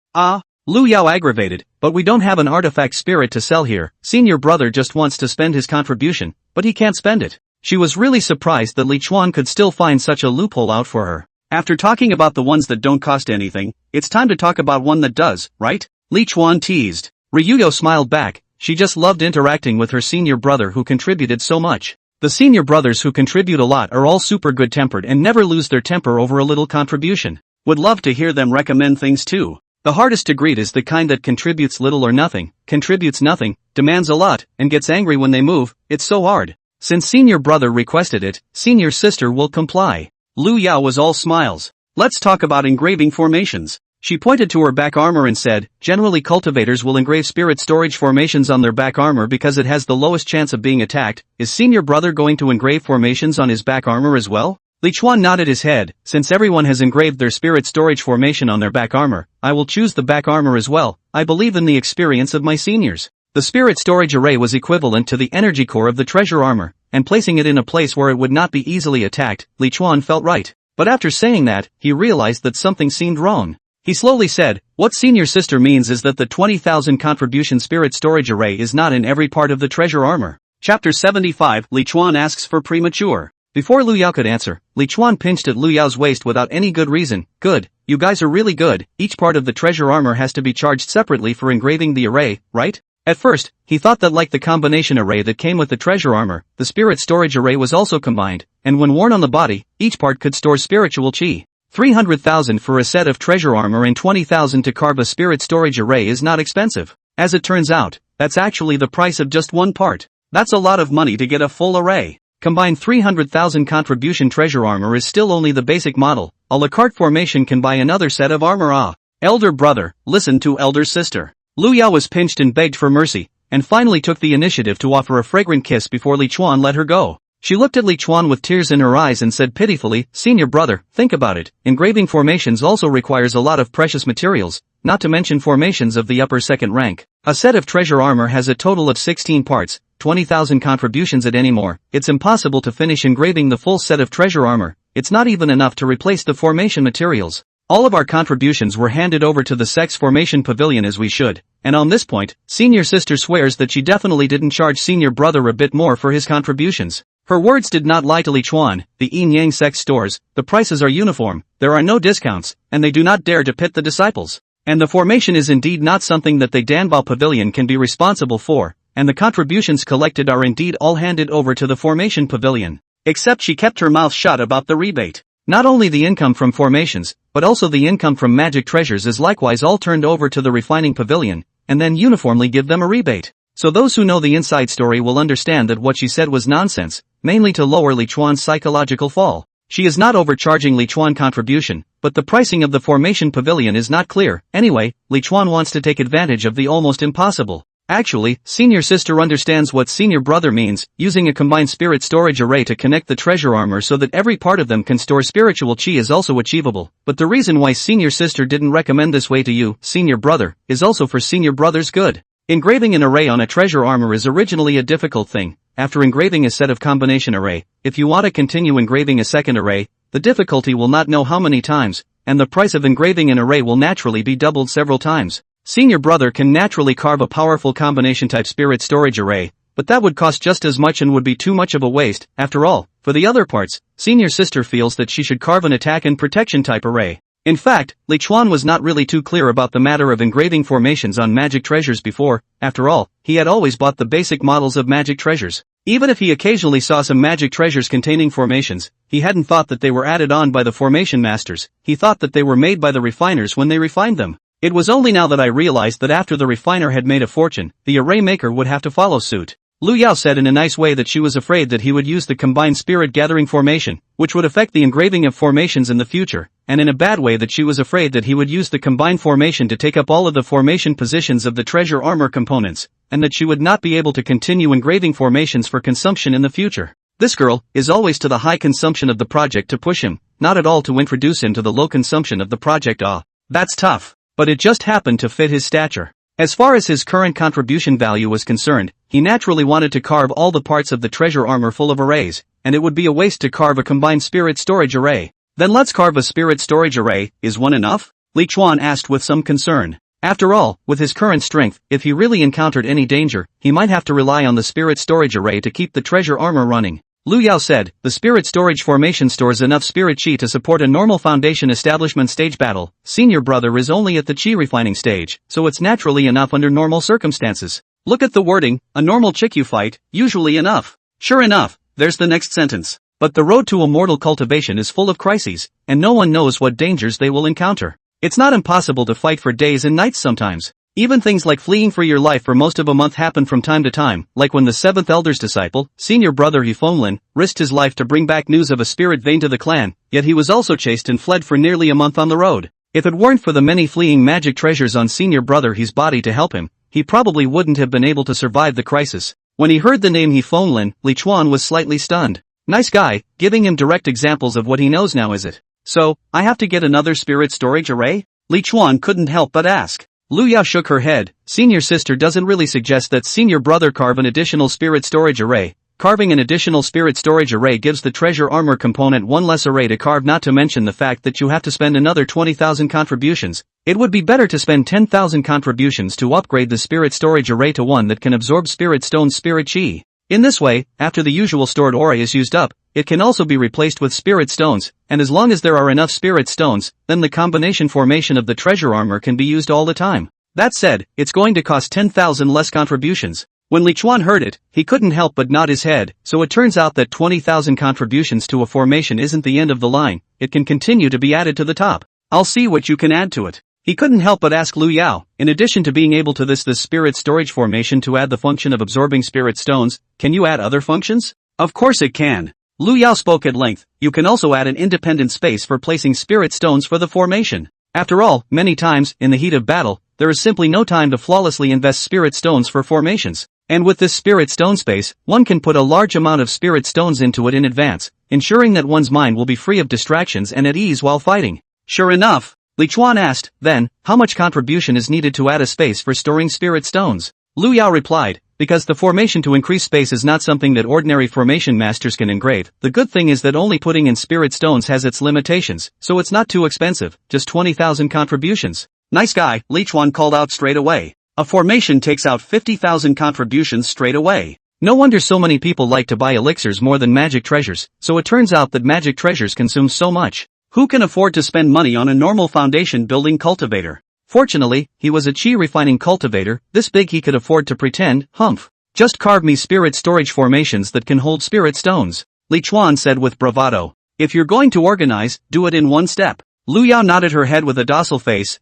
Lu Yao aggravated, but we don't have an artifact spirit to sell here. Senior brother just wants to spend his contribution, but he can't spend it. She was really surprised that Li Chuan could still find such a loophole out for her. After talking about the ones that don't cost anything, it's time to talk about one that does, right? Li Chuan teased. Ryuyo smiled back, she just loved interacting with her senior brother who contributed so much. The senior brothers who contribute a lot are all super good-tempered and never lose their temper over a little contribution. Would love to hear them recommend things too. The hardest to greet is the kind that contributes little or nothing, contributes nothing, demands a lot, and gets angry when they move. It's so hard. Since senior brother requested it, senior sister will comply. Lu Yao was all smiles. Let's talk about engraving formations. She pointed to her back armor and said, generally cultivators will engrave spirit storage formations on their back armor because it has the lowest chance of being attacked. Is senior brother going to engrave formations on his back armor as well? Li Chuan nodded his head. Since everyone has engraved their spirit storage formation on their back armor, I will choose the back armor as well. I believe in the experience of my seniors. The spirit storage array was equivalent to the energy core of the treasure armor, and placing it in a place where it would not be easily attacked, Li Chuan felt right. But after saying that, he realized that something seemed wrong. He slowly said, "What senior sister means is that the 20,000 contribution spirit storage array is not in every part of the treasure armor." Chapter 75, Li Chuan asks for premature. Before Lu Yao could answer, Li Chuan pinched at Lu Yao's waist without any good reason. "Good, you guys are really good. Each part of the treasure armor has to be charged separately for engraving the array, right?" At first, he thought that like the combination array that came with the treasure armor, the spirit storage array was also combined, and when worn on the body, each part could store spiritual chi. 300,000 for a set of treasure armor and 20,000 to carve a spirit storage array is not expensive. As it turns out, that's actually the price of just one part. That's a lot of money to get a full array. Combined 300,000 contribution treasure armor is still only the basic model. A la carte formation can buy another set of armor. Elder brother, listen to elder sister. Lu Yao was pinched and begged for mercy, and finally took the initiative to offer a fragrant kiss before Li Chuan let her go. She looked at Li Chuan with tears in her eyes and said pitifully, "Senior brother, think about it. Engraving formations also requires a lot of precious materials, not to mention formations of the upper second rank. A set of treasure armor has a total of 16 parts, 20,000 contributions at any more. It's impossible to finish engraving the full set of treasure armor. It's not even enough to replace the formation materials. All of our contributions were handed over to the sect's formation pavilion as we should, and on this point, senior sister swears that she definitely didn't charge senior brother a bit more for his contributions." Her words did not lie to Li Chuan. The Yin Yang sect stores, the prices are uniform, there are no discounts, and they do not dare to pit the disciples. And the formation is indeed not something that the Danbao pavilion can be responsible for, and the contributions collected are indeed all handed over to the formation pavilion. Except she kept her mouth shut about the rebate. Not only the income from formations, but also the income from magic treasures is likewise all turned over to the refining pavilion, and then uniformly give them a rebate. So those who know the inside story will understand that what she said was nonsense, mainly to lower Li Chuan's psychological fall. She is not overcharging Li Chuan contribution, but the pricing of the formation pavilion is not clear. Anyway, Li Chuan wants to take advantage of the almost impossible. Actually, senior sister understands what senior brother means, using a combined spirit storage array to connect the treasure armor so that every part of them can store spiritual chi is also achievable. But the reason why senior sister didn't recommend this way to you, senior brother, is also for senior brother's good. Engraving an array on a treasure armor is originally a difficult thing. After engraving a set of combination array, if you want to continue engraving a second array, the difficulty will not know how many times, and the price of engraving an array will naturally be doubled several times. Senior brother can naturally carve a powerful combination type spirit storage array, but that would cost just as much and would be too much of a waste. After all, for the other parts, senior sister feels that she should carve an attack and protection type array. In fact, Li Chuan was not really too clear about the matter of engraving formations on magic treasures before. After all, he had always bought the basic models of magic treasures. Even if he occasionally saw some magic treasures containing formations, he hadn't thought that they were added on by the formation masters. He thought that they were made by the refiners when they refined them. It was only now that I realized that after the refiner had made a fortune, the array maker would have to follow suit. Lu Yao said in a nice way that she was afraid that he would use the combined spirit gathering formation, which would affect the engraving of formations in the future, and in a bad way that she was afraid that he would use the combined formation to take up all of the formation positions of the treasure armor components, and that she would not be able to continue engraving formations for consumption in the future. This girl is always to the high consumption of the project to push him, not at all to introduce him to the low consumption of the project. That's tough. But it just happened to fit his stature. As far as his current contribution value was concerned, he naturally wanted to carve all the parts of the treasure armor full of arrays, and it would be a waste to carve a combined spirit storage array. Then let's carve a spirit storage array. Is one enough? Li Chuan asked with some concern. After all, with his current strength, if he really encountered any danger, he might have to rely on the spirit storage array to keep the treasure armor running. Lu Yao said, the spirit storage formation stores enough spirit chi to support a normal foundation establishment stage battle. Senior brother is only at the chi refining stage, so it's naturally enough under normal circumstances. Look at the wording, a normal Chikyu fight, usually enough. Sure enough, there's the next sentence. But the road to immortal cultivation is full of crises, and no one knows what dangers they will encounter. It's not impossible to fight for days and nights sometimes. Even things like fleeing for your life for most of a month happen from time to time, like when the 7th elder's disciple, senior brother Hefonlin, risked his life to bring back news of a spirit vein to the clan, yet he was also chased and fled for nearly a month on the road. If it weren't for the many fleeing magic treasures on senior brother He's body to help him, he probably wouldn't have been able to survive the crisis. When he heard the name Hefonlin, Li Chuan was slightly stunned. Nice guy, giving him direct examples of what he knows now, is it? So, I have to get another spirit storage array? Li Chuan couldn't help but ask. Lu Yao shook her head. Senior sister doesn't really suggest that senior brother carve an additional spirit storage array, Carving an additional spirit storage array gives the treasure armor component one less array to carve, not to mention the fact that you have to spend another 20,000 contributions. It would be better to spend 10,000 contributions to upgrade the spirit storage array to one that can absorb spirit stone's spirit chi. In this way, after the usual stored aura is used up, it can also be replaced with spirit stones, and as long as there are enough spirit stones, then the combination formation of the treasure armor can be used all the time. That said, it's going to cost 10,000 less contributions. When Li Chuan heard it, he couldn't help but nod his head, so it turns out that 20,000 contributions to a formation isn't the end of the line, it can continue to be added to the top. I'll see what you can add to it. He couldn't help but ask Lu Yao, in addition to being able to this spirit storage formation to add the function of absorbing spirit stones, can you add other functions? Of course it can. Lu Yao spoke at length, you can also add an independent space for placing spirit stones for the formation. After all, many times, in the heat of battle, there is simply no time to flawlessly invest spirit stones for formations. And with this spirit stone space, one can put a large amount of spirit stones into it in advance, ensuring that one's mind will be free of distractions and at ease while fighting. Sure enough, Li Chuan asked, then, how much contribution is needed to add a space for storing spirit stones? Lu Yao replied, because the formation to increase space is not something that ordinary formation masters can engrave. The good thing is that only putting in spirit stones has its limitations, so it's not too expensive, just 20,000 contributions. Nice guy, Li Chuan called out straight away. A formation takes out 50,000 contributions straight away. No wonder so many people like to buy elixirs more than magic treasures, so it turns out that magic treasures consume so much. Who can afford to spend money on a normal foundation building cultivator? Fortunately, he was a chi refining cultivator, this big he could afford to pretend, humph. Just carve me spirit storage formations that can hold spirit stones, Li Chuan said with bravado. If you're going to organize, do it in one step. Lu Yao nodded her head with a docile face.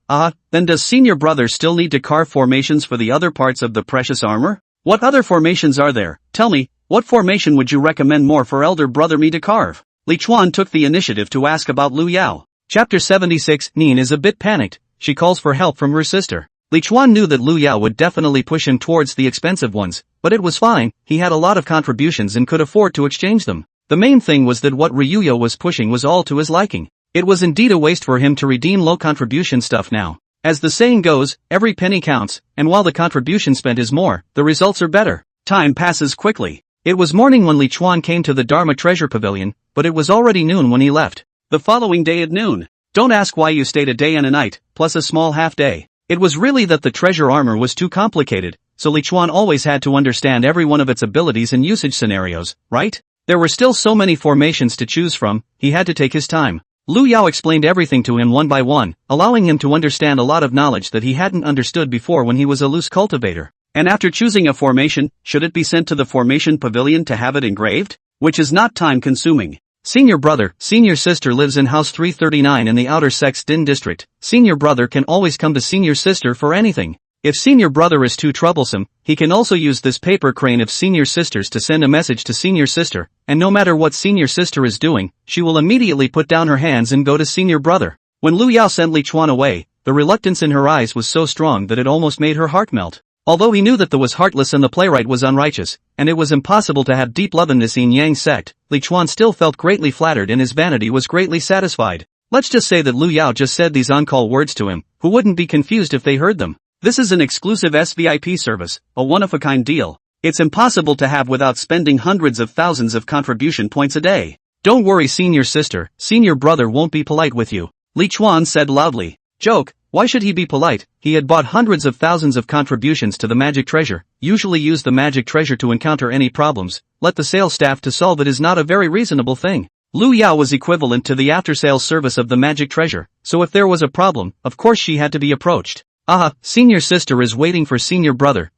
Then does senior brother still need to carve formations for the other parts of the precious armor? What other formations are there? Tell me, what formation would you recommend more for elder brother me to carve? Li Chuan took the initiative to ask about Lu Yao. Chapter 76, Nin is a bit panicked, she calls for help from her sister. Li Chuan knew that Lu Yao would definitely push him towards the expensive ones, but it was fine, he had a lot of contributions and could afford to exchange them. The main thing was that what Ryuyo was pushing was all to his liking. It was indeed a waste for him to redeem low contribution stuff now. As the saying goes, every penny counts, and while the contribution spent is more, the results are better. Time passes quickly. It was morning when Li Chuan came to the Dharma Treasure Pavilion, but it was already noon when he left. The following day at noon. Don't ask why you stayed a day and a night, plus a small half day. It was really that the treasure armor was too complicated, so Li Chuan always had to understand every one of its abilities and usage scenarios, right? There were still so many formations to choose from, he had to take his time. Lu Yao explained everything to him one by one, allowing him to understand a lot of knowledge that he hadn't understood before when he was a loose cultivator. And after choosing a formation, should it be sent to the formation pavilion to have it engraved? Which is not time-consuming. Senior brother, senior sister lives in house 339 in the outer sect's Din district. Senior brother can always come to senior sister for anything. If senior brother is too troublesome, he can also use this paper crane of senior sisters to send a message to senior sister, and no matter what senior sister is doing, she will immediately put down her hands and go to senior brother. When Lu Yao sent Li Chuan away, the reluctance in her eyes was so strong that it almost made her heart melt. Although he knew that the was heartless and the playwright was unrighteous, and it was impossible to have deep love in this yin yang sect, Li Chuan still felt greatly flattered and his vanity was greatly satisfied. Let's just say that Lu Yao just said these on-call words to him, who wouldn't be confused if they heard them. This is an exclusive SVIP service, a one-of-a-kind deal. It's impossible to have without spending hundreds of thousands of contribution points a day. Don't worry senior sister, senior brother won't be polite with you, Li Chuan said loudly. Joke, why should he be polite? He had bought hundreds of thousands of contributions to the magic treasure, usually use the magic treasure to encounter any problems, let the sales staff to solve it is not a very reasonable thing. Lu Yao was equivalent to the after-sales service of the magic treasure, so if there was a problem, of course she had to be approached. Senior sister is waiting for senior brother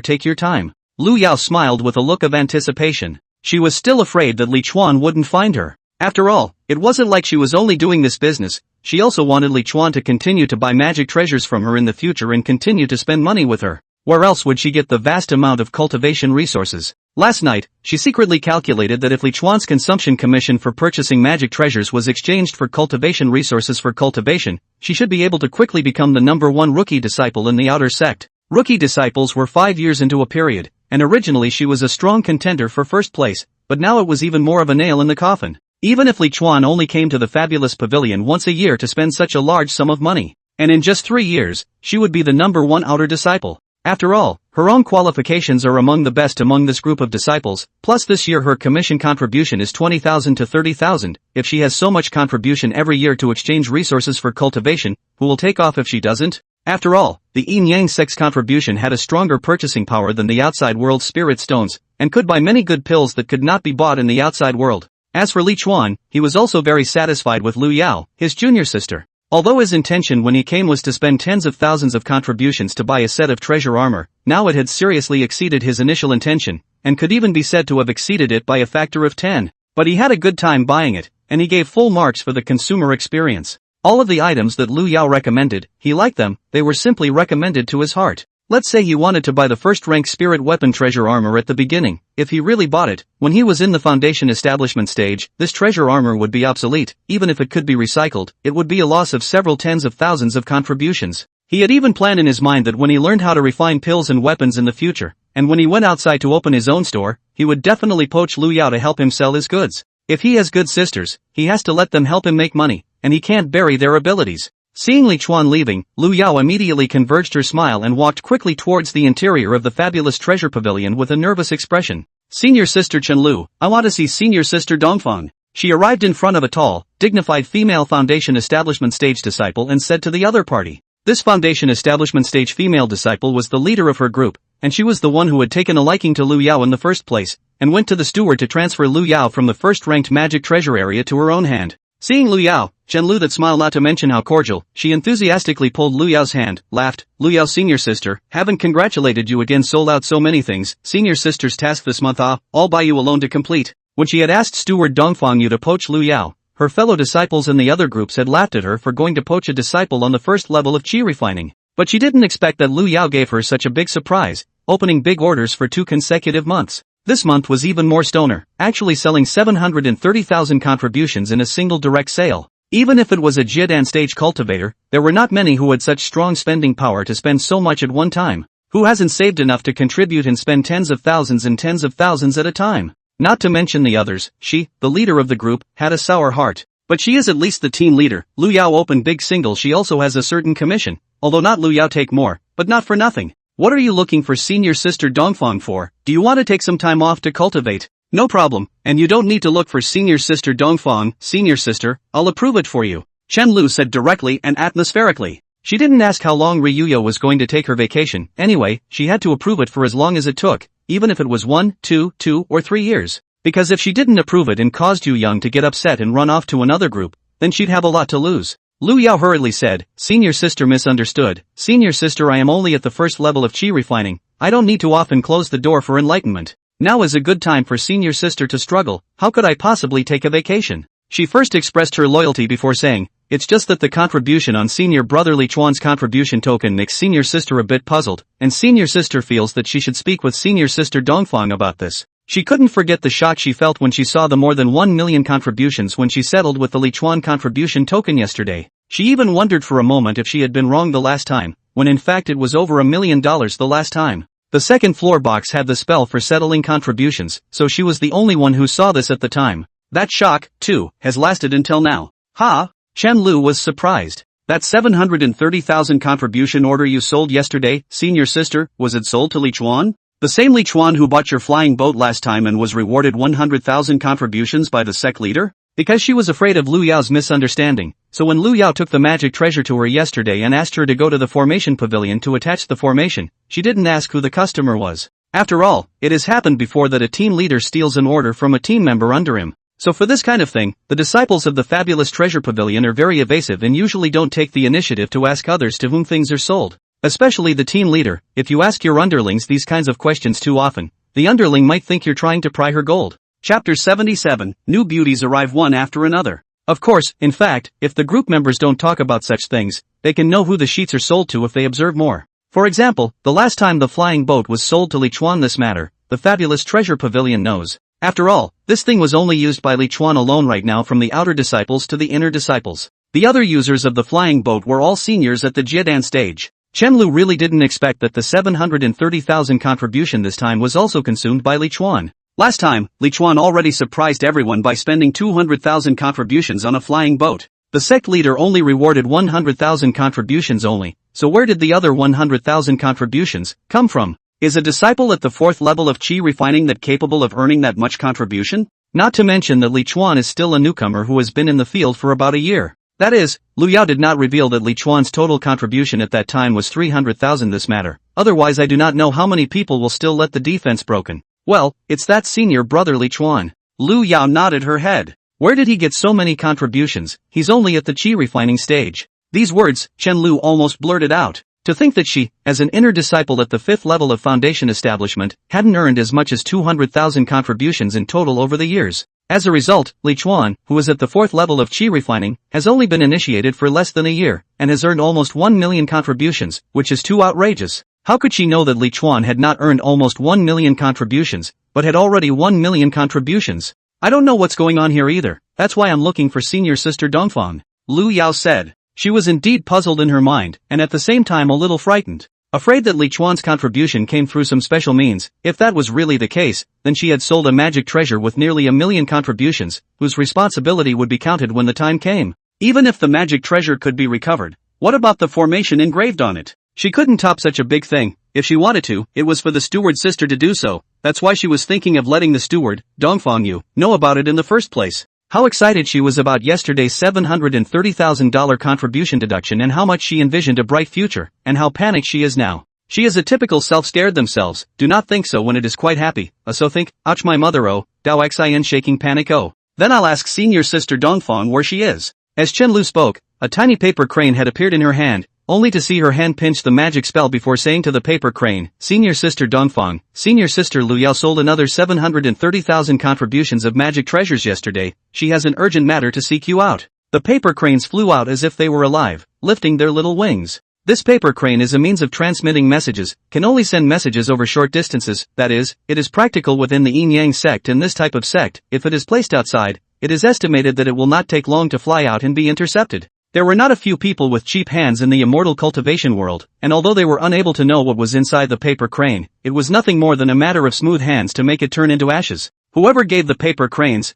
take your time. Lu Yao smiled with a look of anticipation. She was still afraid that Li Chuan wouldn't find her. After all, it wasn't like she was only doing this business, she also wanted Li Chuan to continue to buy magic treasures from her in the future and continue to spend money with her. Where else would she get the vast amount of cultivation resources? Last night, she secretly calculated that if Li Chuan's consumption commission for purchasing magic treasures was exchanged for cultivation resources for cultivation, she should be able to quickly become the #1 rookie disciple in the outer sect. Rookie disciples were 5 years into a period, and originally she was a strong contender for first place, but now it was even more of a nail in the coffin. Even if Li Chuan only came to the fabulous pavilion once a year to spend such a large sum of money, and in just 3 years, she would be the #1 outer disciple. After all, Her own qualifications are among the best among this group of disciples, plus this year her commission contribution is 20,000 to 30,000, if she has so much contribution every year to exchange resources for cultivation, who will take off if she doesn't? After all, the Yin Yang sect's contribution had a stronger purchasing power than the outside world's spirit stones, and could buy many good pills that could not be bought in the outside world. As for Li Chuan, he was also very satisfied with Lu Yao, his junior sister. Although his intention when he came was to spend tens of thousands of contributions to buy a set of treasure armor, now it had seriously exceeded his initial intention, and could even be said to have exceeded it by a factor of 10. But he had a good time buying it, and he gave full marks for the consumer experience. All of the items that Lu Yao recommended, he liked them, they were simply recommended to his heart. Let's say he wanted to buy the first-rank spirit weapon treasure armor at the beginning. If he really bought it, when he was in the foundation establishment stage, this treasure armor would be obsolete. Even if it could be recycled, it would be a loss of several tens of thousands of contributions. He had even planned in his mind that when he learned how to refine pills and weapons in the future, and when he went outside to open his own store, he would definitely poach Lu Yao to help him sell his goods. If he has good sisters, he has to let them help him make money, and he can't bury their abilities. Seeing Li Chuan leaving, Lu Yao immediately converged her smile and walked quickly towards the interior of the fabulous treasure pavilion with a nervous expression. Senior sister Chen Lu, I want to see senior sister Dongfang. She arrived in front of a tall, dignified female foundation establishment stage disciple and said to the other party. This foundation establishment stage female disciple was the leader of her group, and she was the one who had taken a liking to Lu Yao in the first place, and went to the steward to transfer Lu Yao from the first-ranked magic treasure area to her own hand. Seeing Lu Yao, Chen Lu that smiled not to mention how cordial, she enthusiastically pulled Lu Yao's hand, laughed. Lu Yao senior sister, haven't congratulated you again, sold out so many things, senior sister's task this month all by you alone to complete. When she had asked steward Dongfang Yu to poach Lu Yao, her fellow disciples in the other groups had laughed at her for going to poach a disciple on the first level of chi refining. But she didn't expect that Lu Yao gave her such a big surprise, opening big orders for 2 consecutive months. This month was even more stoner, actually selling 730,000 contributions in a single direct sale. Even if it was a Jiedan stage cultivator, there were not many who had such strong spending power to spend so much at one time. Who hasn't saved enough to contribute and spend tens of thousands and tens of thousands at a time? Not to mention the others, she, the leader of the group, had a sour heart. But she is at least the team leader. Lu Yao opened big single, she also has a certain commission, although not Lu Yao take more, but not for nothing. What are you looking for senior sister Dongfang for? Do you want to take some time off to cultivate? No problem, and you don't need to look for senior sister Dongfang, senior sister, I'll approve it for you. Chen Lu said directly and atmospherically. She didn't ask how long Ryuyo was going to take her vacation, anyway, she had to approve it for as long as it took, even if it was 1, 2, or 3 years. Because if she didn't approve it and caused Yu Yang to get upset and run off to another group, then she'd have a lot to lose. Lu Yao hurriedly said, senior sister misunderstood, senior sister I am only at the first level of chi refining, I don't need to often close the door for enlightenment. Now is a good time for senior sister to struggle, how could I possibly take a vacation? She first expressed her loyalty before saying, it's just that the contribution on senior brother Li Chuan's contribution token makes senior sister a bit puzzled, and senior sister feels that she should speak with senior sister Dongfang about this. She couldn't forget the shock she felt when she saw the more than 1 million contributions when she settled with the Li Chuan contribution token yesterday. She even wondered for a moment if she had been wrong the last time, when in fact it was over $1 million the last time. The second floor box had the spell for settling contributions, so she was the only one who saw this at the time. That shock, too, has lasted until now. Ha! Chen Lu was surprised. That 730,000 contribution order you sold yesterday, senior sister, was it sold to Li Chuan? The same Li Chuan who bought your flying boat last time and was rewarded 100,000 contributions by the sect leader? Because she was afraid of Lu Yao's misunderstanding, so when Lu Yao took the magic treasure to her yesterday and asked her to go to the formation pavilion to attach the formation, she didn't ask who the customer was. After all, it has happened before that a team leader steals an order from a team member under him. So for this kind of thing, the disciples of the fabulous treasure pavilion are very evasive and usually don't take the initiative to ask others to whom things are sold. Especially the team leader. If you ask your underlings these kinds of questions too often, the underling might think you're trying to pry her gold. Chapter 77, New beauties arrive one after another. Of course, in fact, if the group members don't talk about such things, they can know who the sheets are sold to if they observe more. For example, the last time the flying boat was sold to Li Chuan this matter, the fabulous treasure pavilion knows. After all, this thing was only used by Li Chuan alone right now from the outer disciples to the inner disciples. The other users of the flying boat were all seniors at the Jiedan stage. Chen Lu really didn't expect that the 730,000 contribution this time was also consumed by Li Chuan. Last time, Li Chuan already surprised everyone by spending 200,000 contributions on a flying boat. The sect leader only rewarded 100,000 contributions only, so where did the other 100,000 contributions come from? Is a disciple at the 4th level of Qi refining that capable of earning that much contribution? Not to mention that Li Chuan is still a newcomer who has been in the field for about a year. That is, Lu Yao did not reveal that Li Chuan's total contribution at that time was 300,000 this matter, otherwise I do not know how many people will still let the defense broken. Well, it's that senior brother Li Chuan. Lu Yao nodded her head. Where did he get so many contributions? He's only at the Qi refining stage. These words, Chen Lu almost blurted out. To think that she, as an inner disciple at the 5th level of foundation establishment, hadn't earned as much as 200,000 contributions in total over the years. As a result, Li Chuan, who is at the 4th level of Qi refining, has only been initiated for less than a year, and has earned almost 1 million contributions, which is too outrageous. How could she know that Li Chuan had not earned almost 1 million contributions, but had already 1 million contributions? I don't know what's going on here either. That's why I'm looking for senior sister Dongfang. Lu Yao said. She was indeed puzzled in her mind, and at the same time a little frightened. Afraid that Li Chuan's contribution came through some special means. If that was really the case, then she had sold a magic treasure with nearly 1 million contributions, whose responsibility would be counted when the time came. Even if the magic treasure could be recovered, what about the formation engraved on it? She couldn't top such a big thing. If she wanted to, it was for the steward's sister to do so. That's why she was thinking of letting the steward, Dongfang, know about it in the first place. How excited she was about yesterday's $730,000 contribution deduction and how much she envisioned a bright future, and how panicked she is now. She is a typical self-scared themselves, do not think so when it is quite happy, so think, ouch my mother oh, Dao Xin shaking panic oh. Then I'll ask senior sister Dongfang where she is. As Chen Lu spoke, a tiny paper crane had appeared in her hand, only to see her hand pinch the magic spell before saying to the paper crane, Senior sister Dongfang, senior sister Lu Yao sold another 730,000 contributions of magic treasures yesterday, she has an urgent matter to seek you out. The paper cranes flew out as if they were alive, lifting their little wings. This paper crane is a means of transmitting messages, can only send messages over short distances, that is, it is practical within the yin-yang sect and this type of sect, if it is placed outside, it is estimated that it will not take long to fly out and be intercepted. There were not a few people with cheap hands in the immortal cultivation world, and although they were unable to know what was inside the paper crane, it was nothing more than a matter of smooth hands to make it turn into ashes. Whoever gave the paper cranes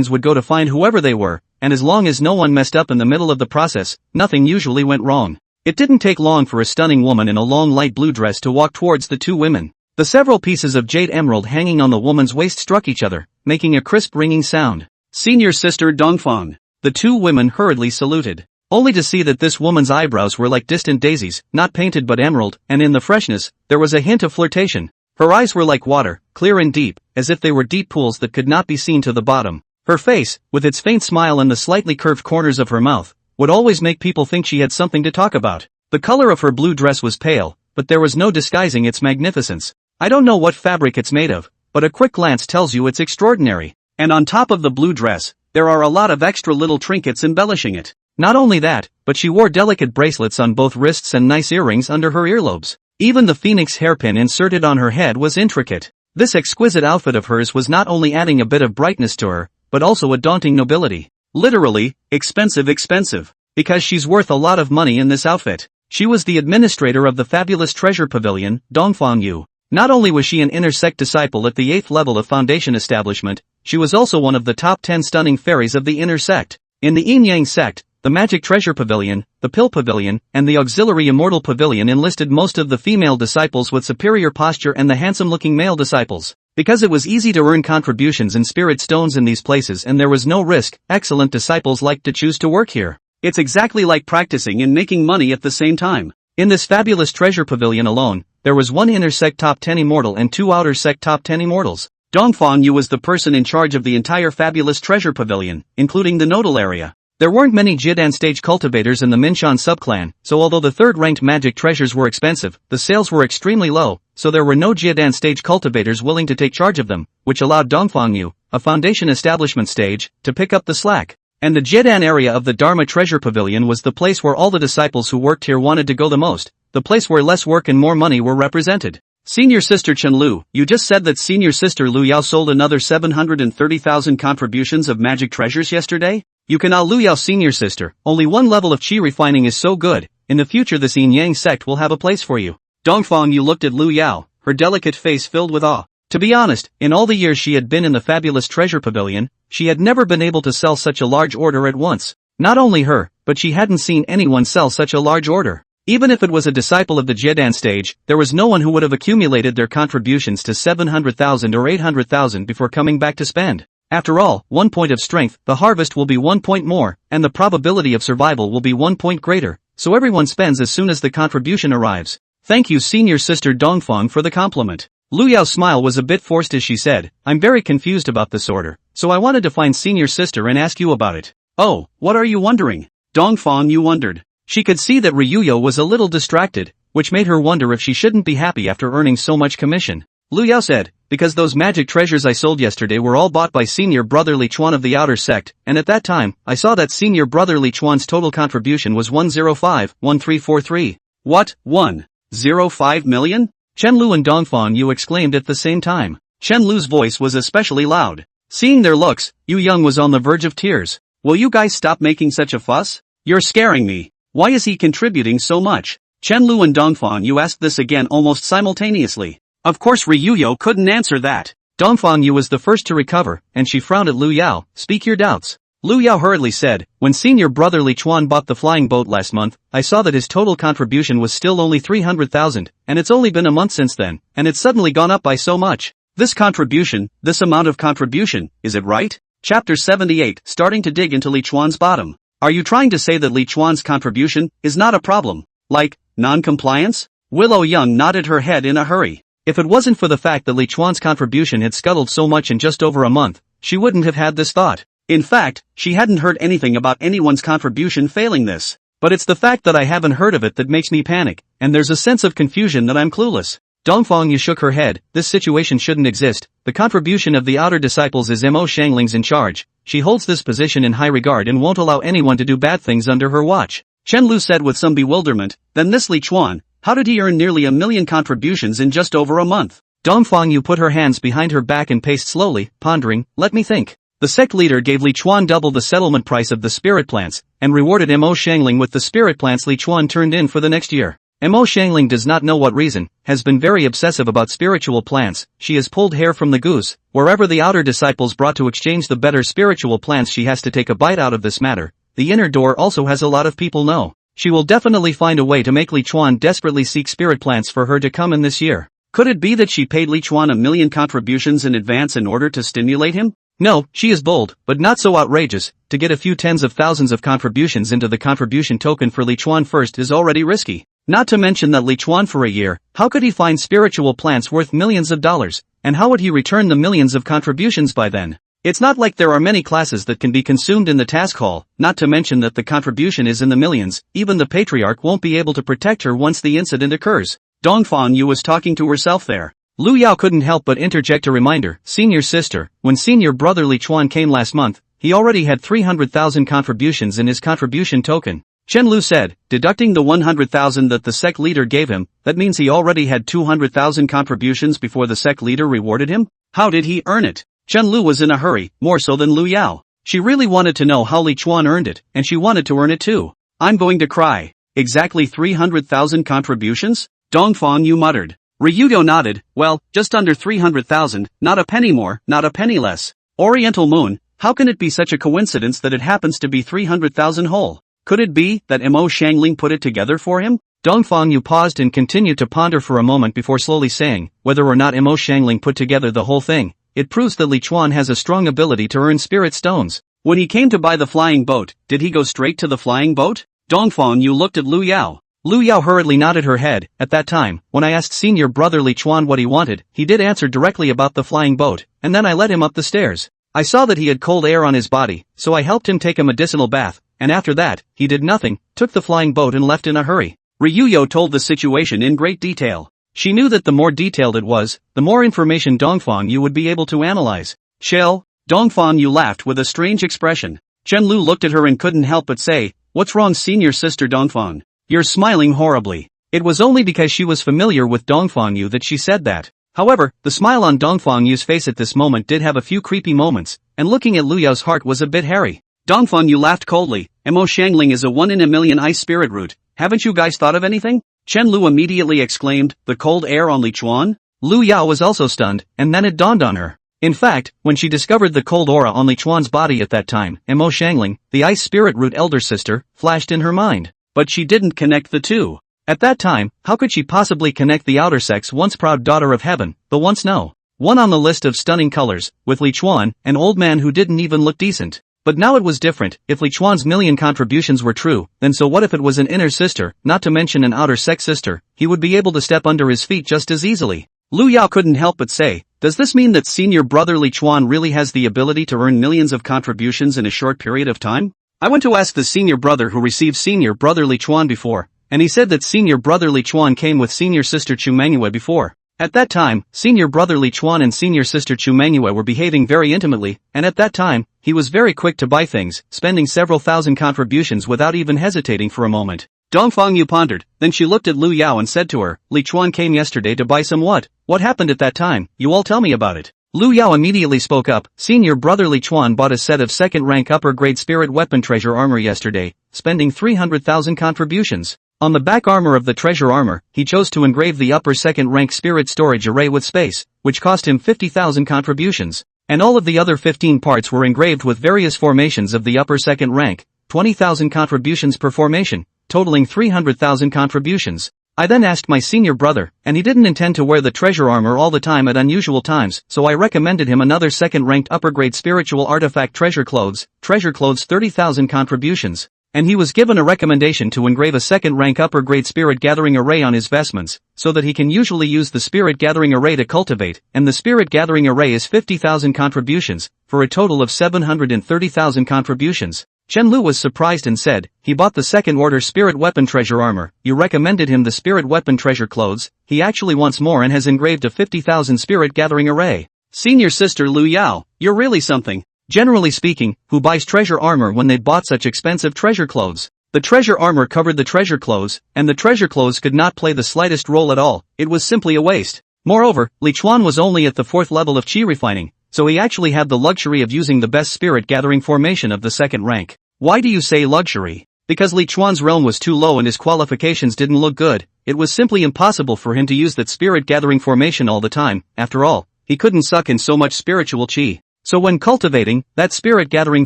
would go to find whoever they were, and as long as no one messed up in the middle of the process, nothing usually went wrong. It didn't take long for a stunning woman in a long light blue dress to walk towards the two women. The several pieces of jade emerald hanging on the woman's waist struck each other, making a crisp ringing sound. Senior sister Dongfang. The two women hurriedly saluted, only to see that this woman's eyebrows were like distant daisies, not painted but emerald, and in the freshness, there was a hint of flirtation. Her eyes were like water, clear and deep, as if they were deep pools that could not be seen to the bottom. Her face, with its faint smile and the slightly curved corners of her mouth, would always make people think she had something to talk about. The color of her blue dress was pale, but there was no disguising its magnificence. I don't know what fabric it's made of, but a quick glance tells you it's extraordinary. And on top of the blue dress, there are a lot of extra little trinkets embellishing it. Not only that, but she wore delicate bracelets on both wrists and nice earrings under her earlobes. Even the phoenix hairpin inserted on her head was intricate. This exquisite outfit of hers was not only adding a bit of brightness to her, but also a daunting nobility. Literally, expensive. Because she's worth a lot of money in this outfit. She was the administrator of the fabulous treasure pavilion, Dongfang. Not only was she an inner sect disciple at the 8th level of foundation establishment, she was also one of the top 10 stunning fairies of the inner sect. In the yin-yang sect, the magic treasure pavilion, the pill pavilion, and the auxiliary immortal pavilion enlisted most of the female disciples with superior posture and the handsome-looking male disciples. Because it was easy to earn contributions and spirit stones in these places and there was no risk, excellent disciples liked to choose to work here. It's exactly like practicing and making money at the same time. In this fabulous treasure pavilion alone, there was one inner sect top 10 immortal and two outer sect top 10 immortals. Dongfang was the person in charge of the entire fabulous treasure pavilion, including the nodal area. There weren't many Jidan stage cultivators in the Minshan subclan, so although the third-ranked magic treasures were expensive, the sales were extremely low, so there were no Jidan stage cultivators willing to take charge of them, which allowed Dongfang, a foundation establishment stage, to pick up the slack. And the Jidan area of the Dharma treasure pavilion was the place where all the disciples who worked here wanted to go the most, the place where less work and more money were represented. Senior sister Chen Lu, you just said that senior sister Lu Yao sold another 730,000 contributions of magic treasures yesterday? You can Lu Yao senior sister, only one level of Qi refining is so good, in the future this yin-yang sect will have a place for you. Dongfang looked at Lu Yao, her delicate face filled with awe. To be honest, in all the years she had been in the fabulous treasure pavilion, she had never been able to sell such a large order at once. Not only her, but she hadn't seen anyone sell such a large order. Even if it was a disciple of the Jiedan stage, there was no one who would have accumulated their contributions to 700,000 or 800,000 before coming back to spend. After all, 1 point of strength, the harvest will be 1 point more, and the probability of survival will be 1 point greater, so everyone spends as soon as the contribution arrives. Thank you senior sister Dongfang for the compliment. Lu Yao's smile was a bit forced as she said, I'm very confused about this order, so I wanted to find senior sister and ask you about it. Oh, what are you wondering? Dongfang Yu wondered. She could see that Ryuyo was a little distracted, which made her wonder if she shouldn't be happy after earning so much commission. Lu Yao said, because those magic treasures I sold yesterday were all bought by senior brother Li Chuan of the outer sect, and at that time, I saw that senior brother Li Chuan's total contribution was 105,1343. What, 1.05 million? Chen Lu and Dongfang Yu exclaimed at the same time. Chen Lu's voice was especially loud. Seeing their looks, Yu Young was on the verge of tears. Will you guys stop making such a fuss? You're scaring me. Why is he contributing so much? Chen Lu and Dongfang Yu asked this again almost simultaneously. Of course Ryuyo couldn't answer that. Dongfang Yu was the first to recover, and she frowned at Lu Yao. Speak your doubts. Lu Yao hurriedly said, when senior brother Li Chuan bought the flying boat last month, I saw that his total contribution was still only 300,000, and it's only been a month since then, and it's suddenly gone up by so much. This amount of contribution, is it right? Chapter 78, starting to dig into Li Chuan's bottom. Are you trying to say that Li Chuan's contribution is not a problem? Like, non-compliance? Willow Young nodded her head in a hurry. If it wasn't for the fact that Li Chuan's contribution had scuttled so much in just over a month, she wouldn't have had this thought. In fact, she hadn't heard anything about anyone's contribution failing this. But it's the fact that I haven't heard of it that makes me panic, and there's a sense of confusion that I'm clueless. Dongfang Yu shook her head, this situation shouldn't exist, the contribution of the outer disciples is Mo Xiangling's in charge, she holds this position in high regard and won't allow anyone to do bad things under her watch. Chen Lu said with some bewilderment, then this Li Chuan, how did he earn nearly 1 million contributions in just over a month? Dongfang Yu put her hands behind her back and paced slowly, pondering, let me think. The sect leader gave Li Chuan double the settlement price of the spirit plants, and rewarded Mo Xiangling with the spirit plants Li Chuan turned in for the next year. Mo Xiangling does not know what reason, has been very obsessive about spiritual plants, she has pulled hair from the goose, wherever the outer disciples brought to exchange the better spiritual plants she has to take a bite out of this matter. The inner door also has a lot of people know. She will definitely find a way to make Li Chuan desperately seek spirit plants for her to come in this year. Could it be that she paid Li Chuan 1 million contributions in advance in order to stimulate him? No, she is bold, but not so outrageous. To get a few tens of thousands of contributions into the contribution token for Li Chuan first is already risky. Not to mention that Li Chuan for a year, how could he find spiritual plants worth millions of dollars, and how would he return the millions of contributions by then? It's not like there are many classes that can be consumed in the task hall, not to mention that the contribution is in the millions, even the patriarch won't be able to protect her once the incident occurs. Dongfang Yu was talking to herself there. Lu Yao couldn't help but interject a reminder, senior sister, when senior brother Li Chuan came last month, he already had 300,000 contributions in his contribution token. Chen Lu said, deducting the 100,000 that the sect leader gave him, that means he already had 200,000 contributions before the sect leader rewarded him? How did he earn it? Chen Lu was in a hurry, more so than Lu Yao. She really wanted to know how Li Chuan earned it, and she wanted to earn it too. I'm going to cry. Exactly 300,000 contributions? Dongfang Yu muttered. Ryuyo nodded, well, just under 300,000, not a penny more, not a penny less. Oriental Moon, how can it be such a coincidence that it happens to be 300,000 whole? Could it be that Mo Xiangling put it together for him? Dongfang Yu paused and continued to ponder for a moment before slowly saying, whether or not Mo Xiangling put together the whole thing, it proves that Li Chuan has a strong ability to earn spirit stones. When he came to buy the flying boat, did he go straight to the flying boat? Dongfang Yu looked at Lu Yao. Lu Yao hurriedly nodded her head. At that time, when I asked senior brother Li Chuan what he wanted, he did answer directly about the flying boat, and then I led him up the stairs. I saw that he had cold air on his body, so I helped him take a medicinal bath, and after that, he did nothing, took the flying boat and left in a hurry. Ryuyo told the situation in great detail. She knew that the more detailed it was, the more information Dongfang Yu would be able to analyze. Shell? Dongfang Yu laughed with a strange expression. Chen Lu looked at her and couldn't help but say, what's wrong senior sister Dongfang? You're smiling horribly. It was only because she was familiar with Dongfang Yu that she said that. However, the smile on Dongfang Yu's face at this moment did have a few creepy moments, and looking at Lu Yao's heart was a bit hairy. Dongfang Yu laughed coldly. Mo Xiangling is a 1 in a million ice spirit root. Haven't you guys thought of anything? Chen Lu immediately exclaimed, the cold air on Li Chuan? Lu Yao was also stunned, and then it dawned on her. In fact, when she discovered the cold aura on Li Chuan's body at that time, Mo Xiangling, the ice spirit root elder sister, flashed in her mind. But she didn't connect the two. At that time, how could she possibly connect the outer sect's once proud daughter of heaven, the once no one on the list of stunning colors, with Li Chuan, an old man who didn't even look decent? But now it was different. If Li Chuan's million contributions were true, then so what if it was an inner sister, not to mention an outer sect sister? He would be able to step under his feet just as easily. Lu Yao couldn't help but say, does this mean that senior brother Li Chuan really has the ability to earn millions of contributions in a short period of time? I went to ask the senior brother who received senior brother Li Chuan before, and he said that senior brother Li Chuan came with senior sister Chu Mengyou before. At that time, senior brother Li Chuan and senior sister Chu Mengyou were behaving very intimately, and at that time, he was very quick to buy things, spending several thousand contributions without even hesitating for a moment. Dongfang pondered, then she looked at Lu Yao and said to her, Li Chuan came yesterday to buy some what? What happened at that time? You all tell me about it. Lu Yao immediately spoke up, senior brother Li Chuan bought a set of second-rank upper-grade spirit weapon treasure armor yesterday, spending 300,000 contributions. On the back armor of the treasure armor, he chose to engrave the upper second-rank spirit storage array with space, which cost him 50,000 contributions. And all of the other 15 parts were engraved with various formations of the upper second rank, 20,000 contributions per formation, totaling 300,000 contributions. I then asked my senior brother, and he didn't intend to wear the treasure armor all the time at unusual times, so I recommended him another second-ranked upper-grade spiritual artifact treasure clothes 30,000 contributions. And he was given a recommendation to engrave a second-rank upper-grade spirit gathering array on his vestments, so that he can usually use the spirit gathering array to cultivate, and the spirit gathering array is 50,000 contributions, for a total of 730,000 contributions. Chen Lu was surprised and said, he bought the second-order spirit weapon treasure armor, you recommended him the spirit weapon treasure clothes, he actually wants more and has engraved a 50,000 spirit gathering array. Senior sister Lu Yao, you're really something. Generally speaking, who buys treasure armor when they bought such expensive treasure clothes? The treasure armor covered the treasure clothes, and the treasure clothes could not play the slightest role at all, it was simply a waste. Moreover, Li Chuan was only at the 4th level of chi refining, so he actually had the luxury of using the best spirit gathering formation of the second rank. Why do you say luxury? Because Li Chuan's realm was too low and his qualifications didn't look good, it was simply impossible for him to use that spirit gathering formation all the time. After all, he couldn't suck in so much spiritual chi. So when cultivating, that spirit gathering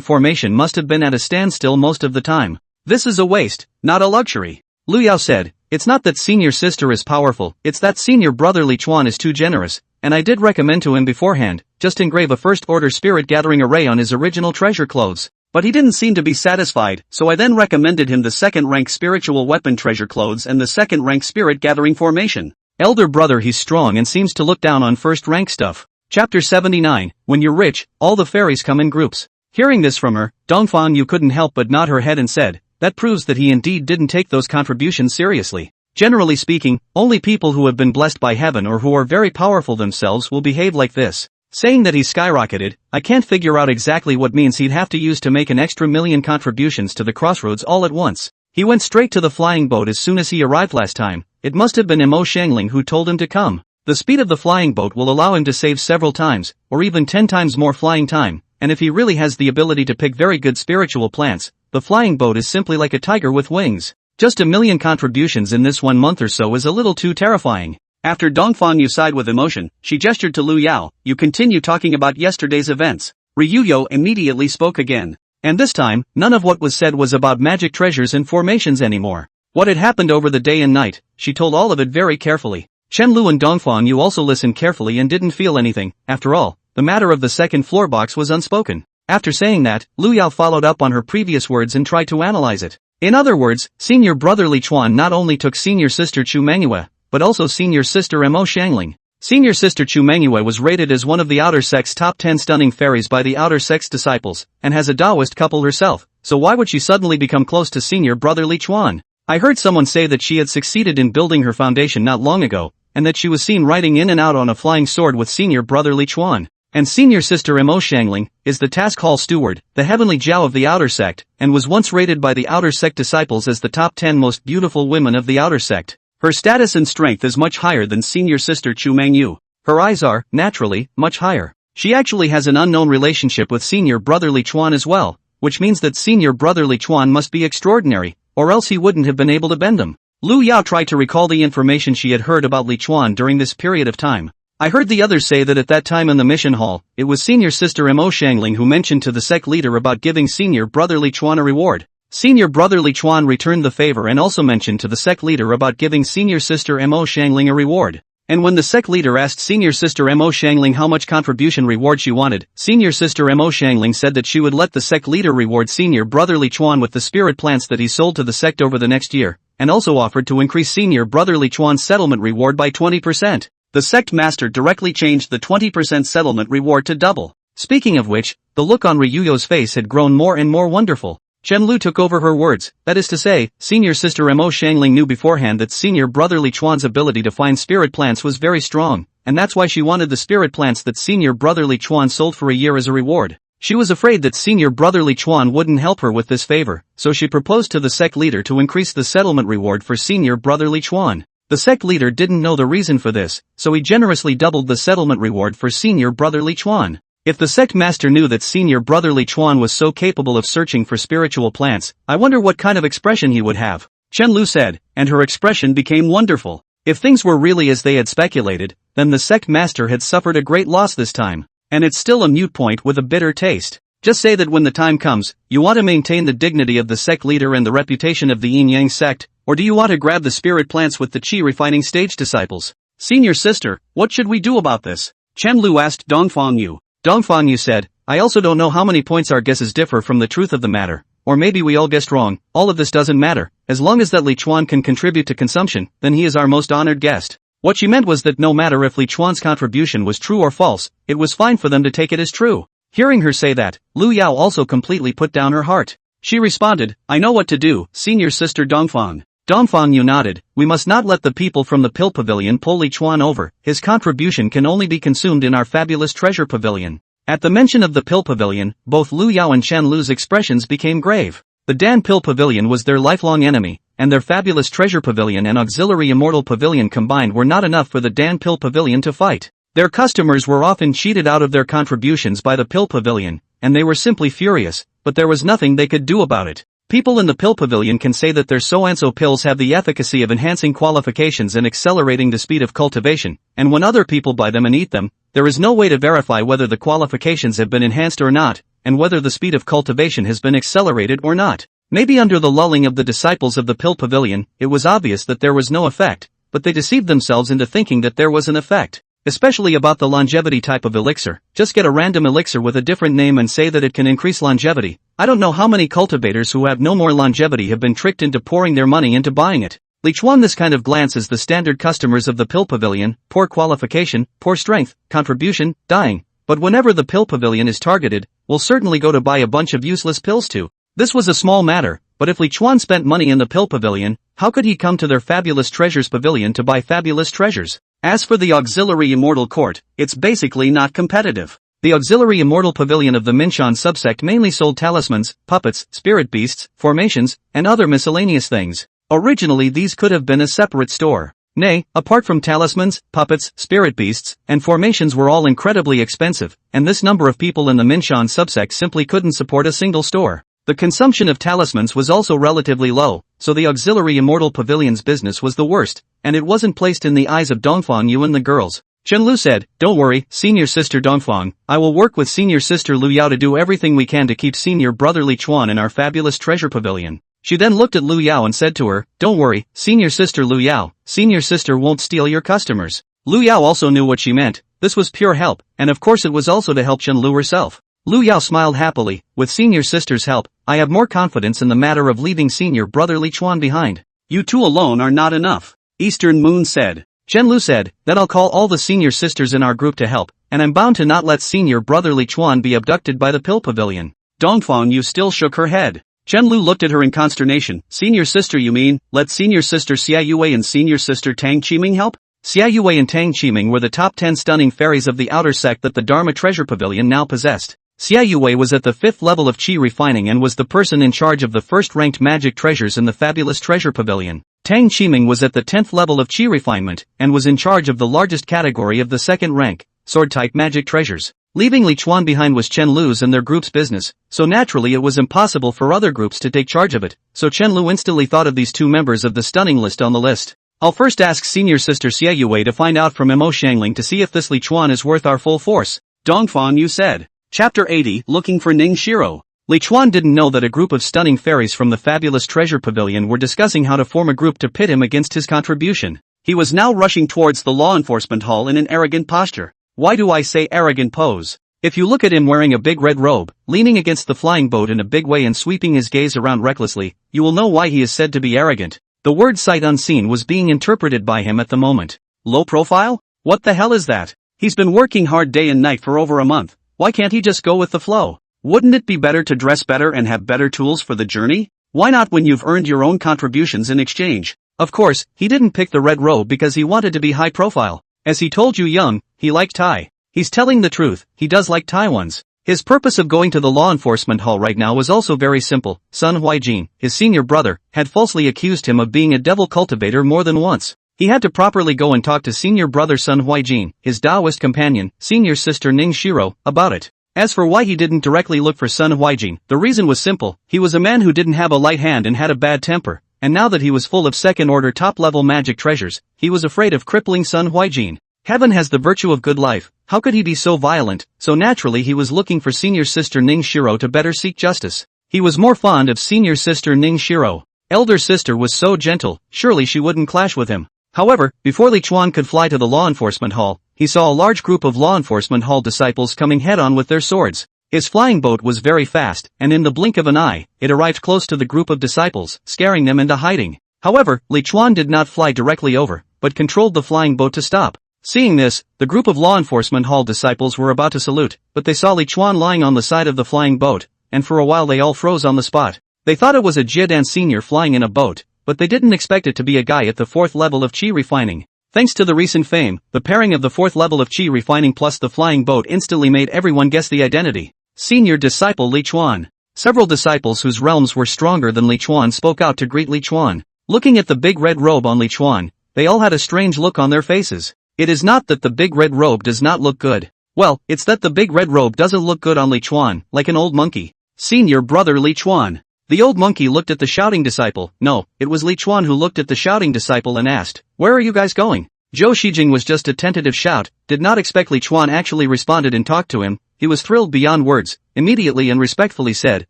formation must have been at a standstill most of the time. This is a waste, not a luxury. Lu Yao said, it's not that senior sister is powerful, it's that senior brother Li Chuan is too generous, and I did recommend to him beforehand, just engrave a first-order spirit gathering array on his original treasure clothes. But he didn't seem to be satisfied, so I then recommended him the second-rank spiritual weapon treasure clothes and the second-rank spirit gathering formation. Elder brother, he's strong and seems to look down on first-rank stuff. Chapter 79, when you're rich, all the fairies come in groups. Hearing this from her, Dongfang couldn't help but nod her head and said, that proves that he indeed didn't take those contributions seriously. Generally speaking, only people who have been blessed by heaven or who are very powerful themselves will behave like this. Saying that he skyrocketed, I can't figure out exactly what means he'd have to use to make an extra million contributions to the crossroads all at once. He went straight to the flying boat as soon as he arrived last time. It must have been Mo Xiangling who told him to come. The speed of the flying boat will allow him to save several times, or even 10 times more flying time, and if he really has the ability to pick very good spiritual plants, the flying boat is simply like a tiger with wings. Just 1 million contributions in this 1 month or so is a little too terrifying. After Dongfang sighed with emotion, she gestured to Lu Yao, you continue talking about yesterday's events. Ryuyo immediately spoke again. And this time, none of what was said was about magic treasures and formations anymore. What had happened over the day and night, she told all of it very carefully. Chen Lu and Dongfang also listened carefully and didn't feel anything. After all, the matter of the second floor box was unspoken. After saying that, Lu Yao followed up on her previous words and tried to analyze it. In other words, senior brother Li Chuan not only took senior sister Chu Mengyou, but also senior sister Mo Xiangling. Senior sister Chu Mengyou was rated as one of the outer sect's top 10 stunning fairies by the outer sect's disciples, and has a Taoist couple herself, so why would she suddenly become close to senior brother Li Chuan? I heard someone say that she had succeeded in building her foundation not long ago, and that she was seen riding in and out on a flying sword with senior brother Li Chuan. And senior sister Mo Xiangling is the task hall steward, the heavenly Jiao of the outer sect, and was once rated by the outer sect disciples as the top 10 most beautiful women of the outer sect. Her status and strength is much higher than senior sister Chu Mengyou. Her eyes are, naturally, much higher. She actually has an unknown relationship with senior brother Li Chuan as well, which means that senior brother Li Chuan must be extraordinary, or else he wouldn't have been able to bend him. Lu Yao tried to recall the information she had heard about Li Chuan during this period of time. I heard the others say that at that time in the mission hall, it was senior sister Mo Xiangling who mentioned to the sect leader about giving senior brother Li Chuan a reward. Senior brother Li Chuan returned the favor and also mentioned to the sect leader about giving senior sister Mo Xiangling a reward. And when the sect leader asked senior sister Mo Xiangling how much contribution reward she wanted, senior sister Mo Xiangling said that she would let the sect leader reward senior brother Li Chuan with the spirit plants that he sold to the sect over the next year, and also offered to increase senior brother Li Chuan's settlement reward by 20%. The sect master directly changed the 20% settlement reward to double. Speaking of which, the look on Ryuyo's face had grown more and more wonderful. Chenlu took over her words, that is to say, senior sister Mo Xiangling knew beforehand that senior brother Li Chuan's ability to find spirit plants was very strong, and that's why she wanted the spirit plants that senior brother Li Chuan sold for a year as a reward. She was afraid that senior brother Li Chuan wouldn't help her with this favor, so she proposed to the sect leader to increase the settlement reward for senior brother Li Chuan. The sect leader didn't know the reason for this, so he generously doubled the settlement reward for senior brother Li Chuan. If the sect master knew that senior brother Li Chuan was so capable of searching for spiritual plants, I wonder what kind of expression he would have. Chen Lu said, and her expression became wonderful. If things were really as they had speculated, then the sect master had suffered a great loss this time. And it's still a moot point with a bitter taste. Just say that when the time comes, you want to maintain the dignity of the sect leader and the reputation of the Yin Yang sect, or do you want to grab the spirit plants with the chi refining stage disciples? Senior sister, what should we do about this? Chen Lu asked Dongfang Yu. Dongfang Yu said, I also don't know how many points our guesses differ from the truth of the matter, or maybe we all guessed wrong, all of this doesn't matter, as long as that Li Chuan can contribute to consumption, then he is our most honored guest. What she meant was that no matter if Li Chuan's contribution was true or false, it was fine for them to take it as true. Hearing her say that, Lu Yao also completely put down her heart. She responded, I know what to do, senior sister Dongfang. Dongfang Yu nodded, we must not let the people from the Pill Pavilion pull Li Chuan over, his contribution can only be consumed in our fabulous treasure pavilion. At the mention of the Pill Pavilion, both Lu Yao and Chen Lu's expressions became grave. The Dan Pill Pavilion was their lifelong enemy, and their fabulous treasure pavilion and auxiliary immortal pavilion combined were not enough for the Dan Pill Pavilion to fight. Their customers were often cheated out of their contributions by the Pill Pavilion, and they were simply furious, but there was nothing they could do about it. People in the Pill Pavilion can say that their so-and-so pills have the efficacy of enhancing qualifications and accelerating the speed of cultivation, and when other people buy them and eat them, there is no way to verify whether the qualifications have been enhanced or not, and whether the speed of cultivation has been accelerated or not. Maybe under the lulling of the disciples of the Pill Pavilion, it was obvious that there was no effect, but they deceived themselves into thinking that there was an effect. Especially about the longevity type of elixir, just get a random elixir with a different name and say that it can increase longevity. I don't know how many cultivators who have no more longevity have been tricked into pouring their money into buying it. Li Chuan this kind of glance is the standard customers of the Pill Pavilion, poor qualification, poor strength, contribution, dying. But whenever the Pill Pavilion is targeted, we'll certainly go to buy a bunch of useless pills too. This was a small matter, but if Li Chuan spent money in the Pill Pavilion, how could he come to their fabulous treasures pavilion to buy fabulous treasures? As for the auxiliary immortal court, it's basically not competitive. The auxiliary immortal pavilion of the Minshan subsect mainly sold talismans, puppets, spirit beasts, formations, and other miscellaneous things. Originally these could have been a separate store. Nay, apart from talismans, puppets, spirit beasts, and formations were all incredibly expensive, and this number of people in the Minshan subsect simply couldn't support a single store. The consumption of talismans was also relatively low, so the auxiliary immortal pavilion's business was the worst, and it wasn't placed in the eyes of Dongfang Yu and the girls. Chen Lu said, don't worry, senior sister Dongfang, I will work with senior sister Lu Yao to do everything we can to keep senior brother Li Chuan in our fabulous treasure pavilion. She then looked at Lu Yao and said to her, don't worry, senior sister Lu Yao, senior sister won't steal your customers. Lu Yao also knew what she meant, this was pure help, and of course it was also to help Chen Lu herself. Lu Yao smiled happily, with senior sister's help, I have more confidence in the matter of leaving senior brother Li Chuan behind. You two alone are not enough, Eastern Moon said. Chen Lu said, then I'll call all the senior sisters in our group to help, and I'm bound to not let senior brother Li Chuan be abducted by the Pill Pavilion. Dongfang Yu still shook her head. Chen Lu looked at her in consternation, senior sister you mean, let senior sister Xia Yue and senior sister Tang Qiming help? Xia Yue and Tang Qiming were the top 10 stunning fairies of the outer sect that the Dharma Treasure Pavilion now possessed. Xia Yue was at the 5th level of Qi refining and was the person in charge of the first-ranked magic treasures in the fabulous treasure pavilion. Tang Qiming was at the 10th level of Qi refinement, and was in charge of the largest category of the second rank, sword-type magic treasures. Leaving Li Chuan behind was Chen Lu's and their group's business, so naturally it was impossible for other groups to take charge of it, so Chen Lu instantly thought of these two members of the stunning list on the list. I'll first ask senior sister Xia Yue to find out from Mo Xiangling to see if this Li Chuan is worth our full force, Dongfang Yu said. Chapter 80 Looking for Ning Shiro. Li Chuan didn't know that a group of stunning fairies from the fabulous treasure pavilion were discussing how to form a group to pit him against his contribution. He was now rushing towards the law enforcement hall in an arrogant posture. Why do I say arrogant pose? If you look at him wearing a big red robe, leaning against the flying boat in a big way and sweeping his gaze around recklessly, you will know why he is said to be arrogant. The word sight unseen was being interpreted by him at the moment. Low profile? What the hell is that? He's been working hard day and night for over a month. Why can't he just go with the flow? Wouldn't it be better to dress better and have better tools for the journey? Why not when you've earned your own contributions in exchange? Of course, he didn't pick the red robe because he wanted to be high profile. As he told Yu Young, he liked Thai. He's telling the truth, he does like Thai ones. His purpose of going to the law enforcement hall right now was also very simple. Sun Huijin, his senior brother, had falsely accused him of being a devil cultivator more than once. He had to properly go and talk to senior brother Sun Huijin, his Taoist companion, senior sister Ning Shiro, about it. As for why he didn't directly look for Sun Huijin, the reason was simple. He was a man who didn't have a light hand and had a bad temper, and now that he was full of second-order top-level magic treasures, he was afraid of crippling Sun Huijin. Heaven has the virtue of good life, how could he be so violent? So naturally he was looking for senior sister Ning Shiro to better seek justice. He was more fond of senior sister Ning Shiro. Elder sister was so gentle, surely she wouldn't clash with him. However, before Li Chuan could fly to the law enforcement hall, he saw a large group of law enforcement hall disciples coming head-on with their swords. His flying boat was very fast, and in the blink of an eye, it arrived close to the group of disciples, scaring them into hiding. However, Li Chuan did not fly directly over, but controlled the flying boat to stop. Seeing this, the group of law enforcement hall disciples were about to salute, but they saw Li Chuan lying on the side of the flying boat, and for a while they all froze on the spot. They thought it was a Jiedan senior flying in a boat, but they didn't expect it to be a guy at the 4th level of Qi refining. Thanks to the recent fame, the pairing of the 4th level of Qi refining plus the flying boat instantly made everyone guess the identity. Senior disciple Li Chuan. Several disciples whose realms were stronger than Li Chuan spoke out to greet Li Chuan. Looking at the big red robe on Li Chuan, they all had a strange look on their faces. It is not that the big red robe does not look good. Well, it's that the big red robe doesn't look good on Li Chuan, like an old monkey. Senior brother Li Chuan. The old monkey looked at the shouting disciple. No, it was Li Chuan who looked at the shouting disciple and asked, "Where are you guys going?" Zhou Shijing was just a tentative shout, did not expect Li Chuan actually responded and talked to him. He was thrilled beyond words, immediately and respectfully said,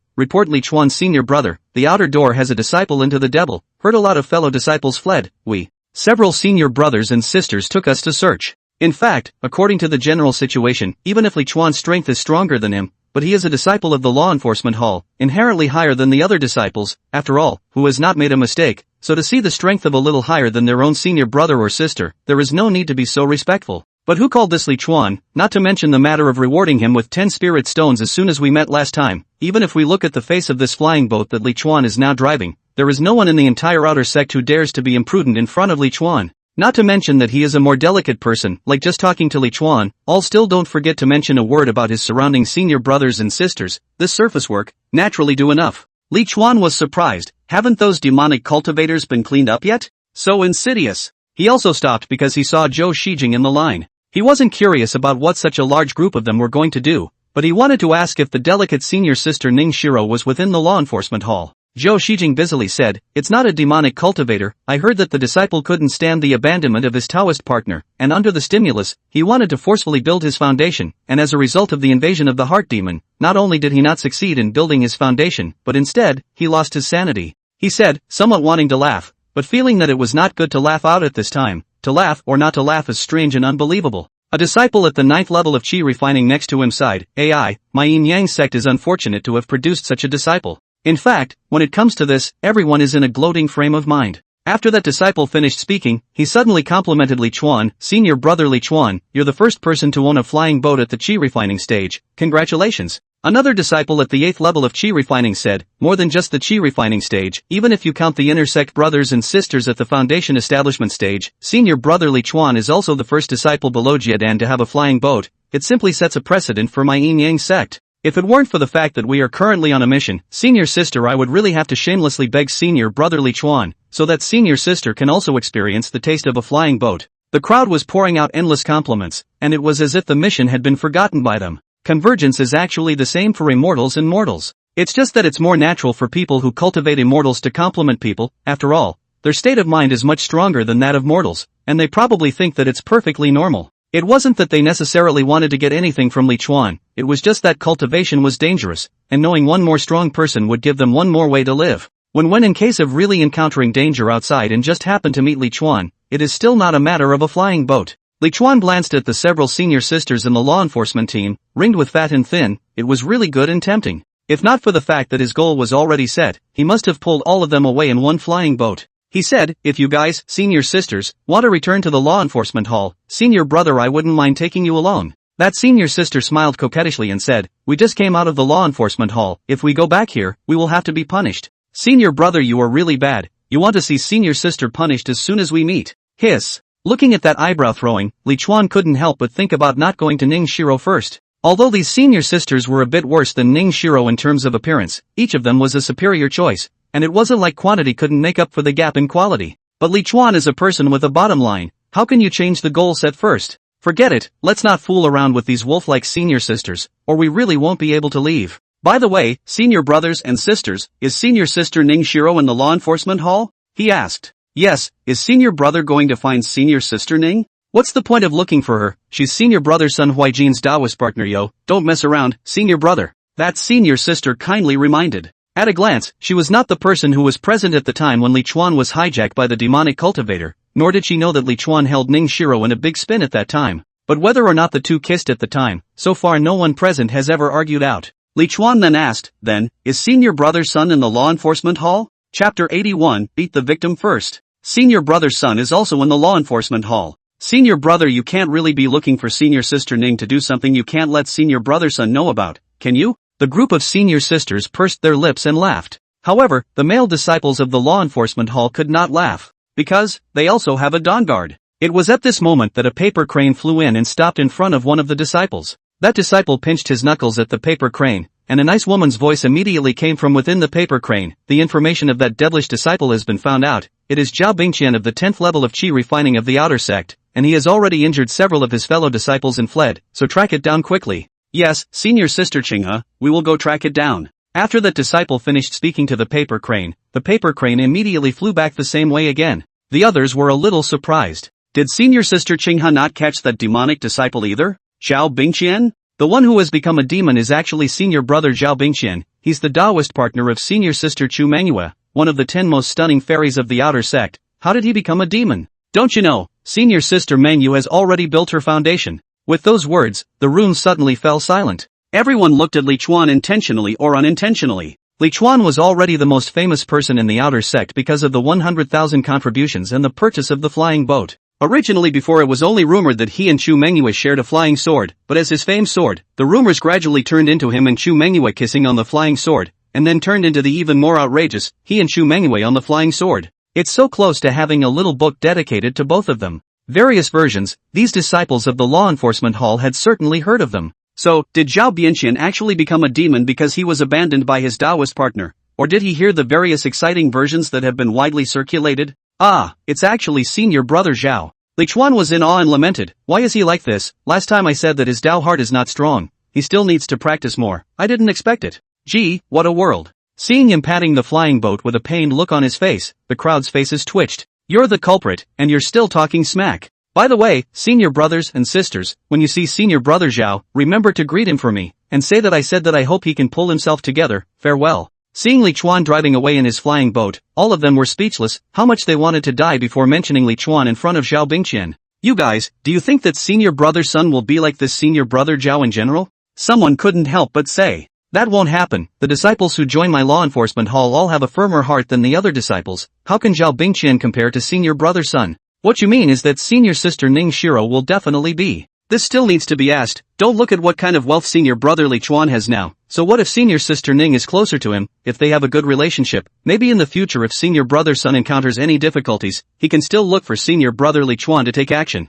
"Report Li Chuan's senior brother, the outer door has a disciple into the devil." Heard a lot of fellow disciples fled. Several senior brothers and sisters took us to search. In fact, according to the general situation, even if Li Chuan's strength is stronger than him, but he is a disciple of the law enforcement hall, inherently higher than the other disciples, after all, who has not made a mistake, so to see the strength of a little higher than their own senior brother or sister, there is no need to be so respectful. But who called this Li Chuan, not to mention the matter of rewarding him with 10 spirit stones as soon as we met last time? Even if we look at the face of this flying boat that Li Chuan is now driving, there is no one in the entire outer sect who dares to be imprudent in front of Li Chuan. Not to mention that he is a more delicate person, like just talking to Li Chuan. All still don't forget to mention a word about his surrounding senior brothers and sisters. This surface work, naturally do enough. Li Chuan was surprised. Haven't those demonic cultivators been cleaned up yet? So insidious. He also stopped because he saw Zhou Shijing in the line. He wasn't curious about what such a large group of them were going to do, but he wanted to ask if the delicate senior sister Ning Shiro was within the law enforcement hall. Zhou Shijing busily said, "It's not a demonic cultivator. I heard that the disciple couldn't stand the abandonment of his Taoist partner, and under the stimulus, he wanted to forcefully build his foundation, and as a result of the invasion of the heart demon, not only did he not succeed in building his foundation, but instead, he lost his sanity." He said, somewhat wanting to laugh, but feeling that it was not good to laugh out at this time. To laugh or not to laugh is strange and unbelievable. A disciple at the 9th level of Qi refining next to him sighed, "AI, my yin-yang sect is unfortunate to have produced such a disciple." In fact, when it comes to this, everyone is in a gloating frame of mind. After that disciple finished speaking, he suddenly complimented Li Chuan, "Senior brother Li Chuan, you're the first person to own a flying boat at the Qi refining stage. Congratulations." Another disciple at the 8th level of Qi refining said, "More than just the Qi refining stage, even if you count the intersect brothers and sisters at the foundation establishment stage, senior brother Li Chuan is also the first disciple below Jiedan to have a flying boat. It simply sets a precedent for my yin-yang sect. If it weren't for the fact that we are currently on a mission, senior sister, I would really have to shamelessly beg senior brother Li Chuan, so that senior sister can also experience the taste of a flying boat." The crowd was pouring out endless compliments, and it was as if the mission had been forgotten by them. Convergence is actually the same for immortals and mortals. It's just that it's more natural for people who cultivate immortals to compliment people. After all, their state of mind is much stronger than that of mortals, and they probably think that it's perfectly normal. It wasn't that they necessarily wanted to get anything from Li Chuan, it was just that cultivation was dangerous, and knowing one more strong person would give them one more way to live. When in case of really encountering danger outside and just happen to meet Li Chuan, it is still not a matter of a flying boat. Li Chuan glanced at the several senior sisters in the law enforcement team, ringed with fat and thin. It was really good and tempting. If not for the fact that his goal was already set, he must have pulled all of them away in one flying boat. He said, if you guys, senior sisters, want to return to the law enforcement hall, senior brother, I wouldn't mind taking you along. That senior sister smiled coquettishly and said, we just came out of the law enforcement hall, if we go back here, we will have to be punished. Senior brother, you are really bad, you want to see senior sister punished as soon as we meet. Hiss. Looking at that eyebrow throwing, Li Chuan couldn't help but think about not going to Ning Shiro first. Although these senior sisters were a bit worse than Ning Shiro in terms of appearance, each of them was a superior choice, and it wasn't like quantity couldn't make up for the gap in quality. But Li Chuan is a person with a bottom line, how can you change the goal set first? Forget it, let's not fool around with these wolf-like senior sisters, or we really won't be able to leave. By the way, senior brothers and sisters, is senior sister Ning Shiro in the law enforcement hall? He asked. Yes, is senior brother going to find senior sister Ning? What's the point of looking for her? She's senior brother Sun Huijin's Taoist partner, yo, don't mess around, senior brother. That senior sister kindly reminded. At a glance, she was not the person who was present at the time when Li Chuan was hijacked by the demonic cultivator, nor did she know that Li Chuan held Ning Shiro in a big spin at that time. But whether or not the two kissed at the time, so far no one present has ever argued out. Li Chuan then asked, then, is senior brother's son in the law enforcement hall? Chapter 81, Beat the Victim First. Senior brother's son is also in the law enforcement hall. Senior brother, you can't really be looking for senior sister Ning to do something you can't let senior brother's son know about, can you? The group of senior sisters pursed their lips and laughed. However, the male disciples of the law enforcement hall could not laugh, because they also have a dawn guard. It was at this moment that a paper crane flew in and stopped in front of one of the disciples. That disciple pinched his knuckles at the paper crane, and a nice woman's voice immediately came from within the paper crane. The information of that devilish disciple has been found out. It is Zhao Bingqian of the 10th level of Qi refining of the outer sect, and he has already injured several of his fellow disciples and fled, so track it down quickly. Yes, senior sister Qinghe, we will go track it down. After that disciple finished speaking to the paper crane immediately flew back the same way again. The others were a little surprised. Did senior sister Qinghe not catch that demonic disciple either? Zhao Bingqian? The one who has become a demon is actually senior brother Zhao Bingqian. He's the Taoist partner of senior sister Chu Mengyou, one of the 10 most stunning fairies of the outer sect. How did he become a demon? Don't you know, senior sister Mengyou has already built her foundation. With those words, the room suddenly fell silent. Everyone looked at Li Chuan intentionally or unintentionally. Li Chuan was already the most famous person in the outer sect because of the 100,000 contributions and the purchase of the flying boat. Originally, before, it was only rumored that he and Chu Mengyou shared a flying sword, but as his fame soared, the rumors gradually turned into him and Chu Mengyou kissing on the flying sword, and then turned into the even more outrageous, he and Chu Mengyou on the flying sword. It's so close to having a little book dedicated to both of them. Various versions, these disciples of the law enforcement hall had certainly heard of them. So, did Zhao Bingqian actually become a demon because he was abandoned by his Taoist partner? Or did he hear the various exciting versions that have been widely circulated? Ah, it's actually senior brother Zhao. Li Chuan was in awe and lamented, why is he like this? Last time I said that his Tao heart is not strong. He still needs to practice more. I didn't expect it. Gee, what a world. Seeing him patting the flying boat with a pained look on his face, the crowd's faces twitched. You're the culprit, and you're still talking smack. By the way, senior brothers and sisters, when you see senior brother Zhao, remember to greet him for me, and say that I said that I hope he can pull himself together. Farewell. Seeing Li Chuan driving away in his flying boat, all of them were speechless, how much they wanted to die before mentioning Li Chuan in front of Zhao Bingqian. You guys, do you think that senior brother's son will be like this senior brother Zhao in general? Someone couldn't help but say. That won't happen. The disciples who join my law enforcement hall all have a firmer heart than the other disciples. How can Zhao Bingqian compare to senior brother's son? What you mean is that senior sister Ning Shiro will definitely be. This still needs to be asked. Don't look at what kind of wealth senior brother Li Chuan has now. So what if senior sister Ning is closer to him, if they have a good relationship? Maybe in the future if senior brother's son encounters any difficulties, he can still look for senior brother Li Chuan to take action.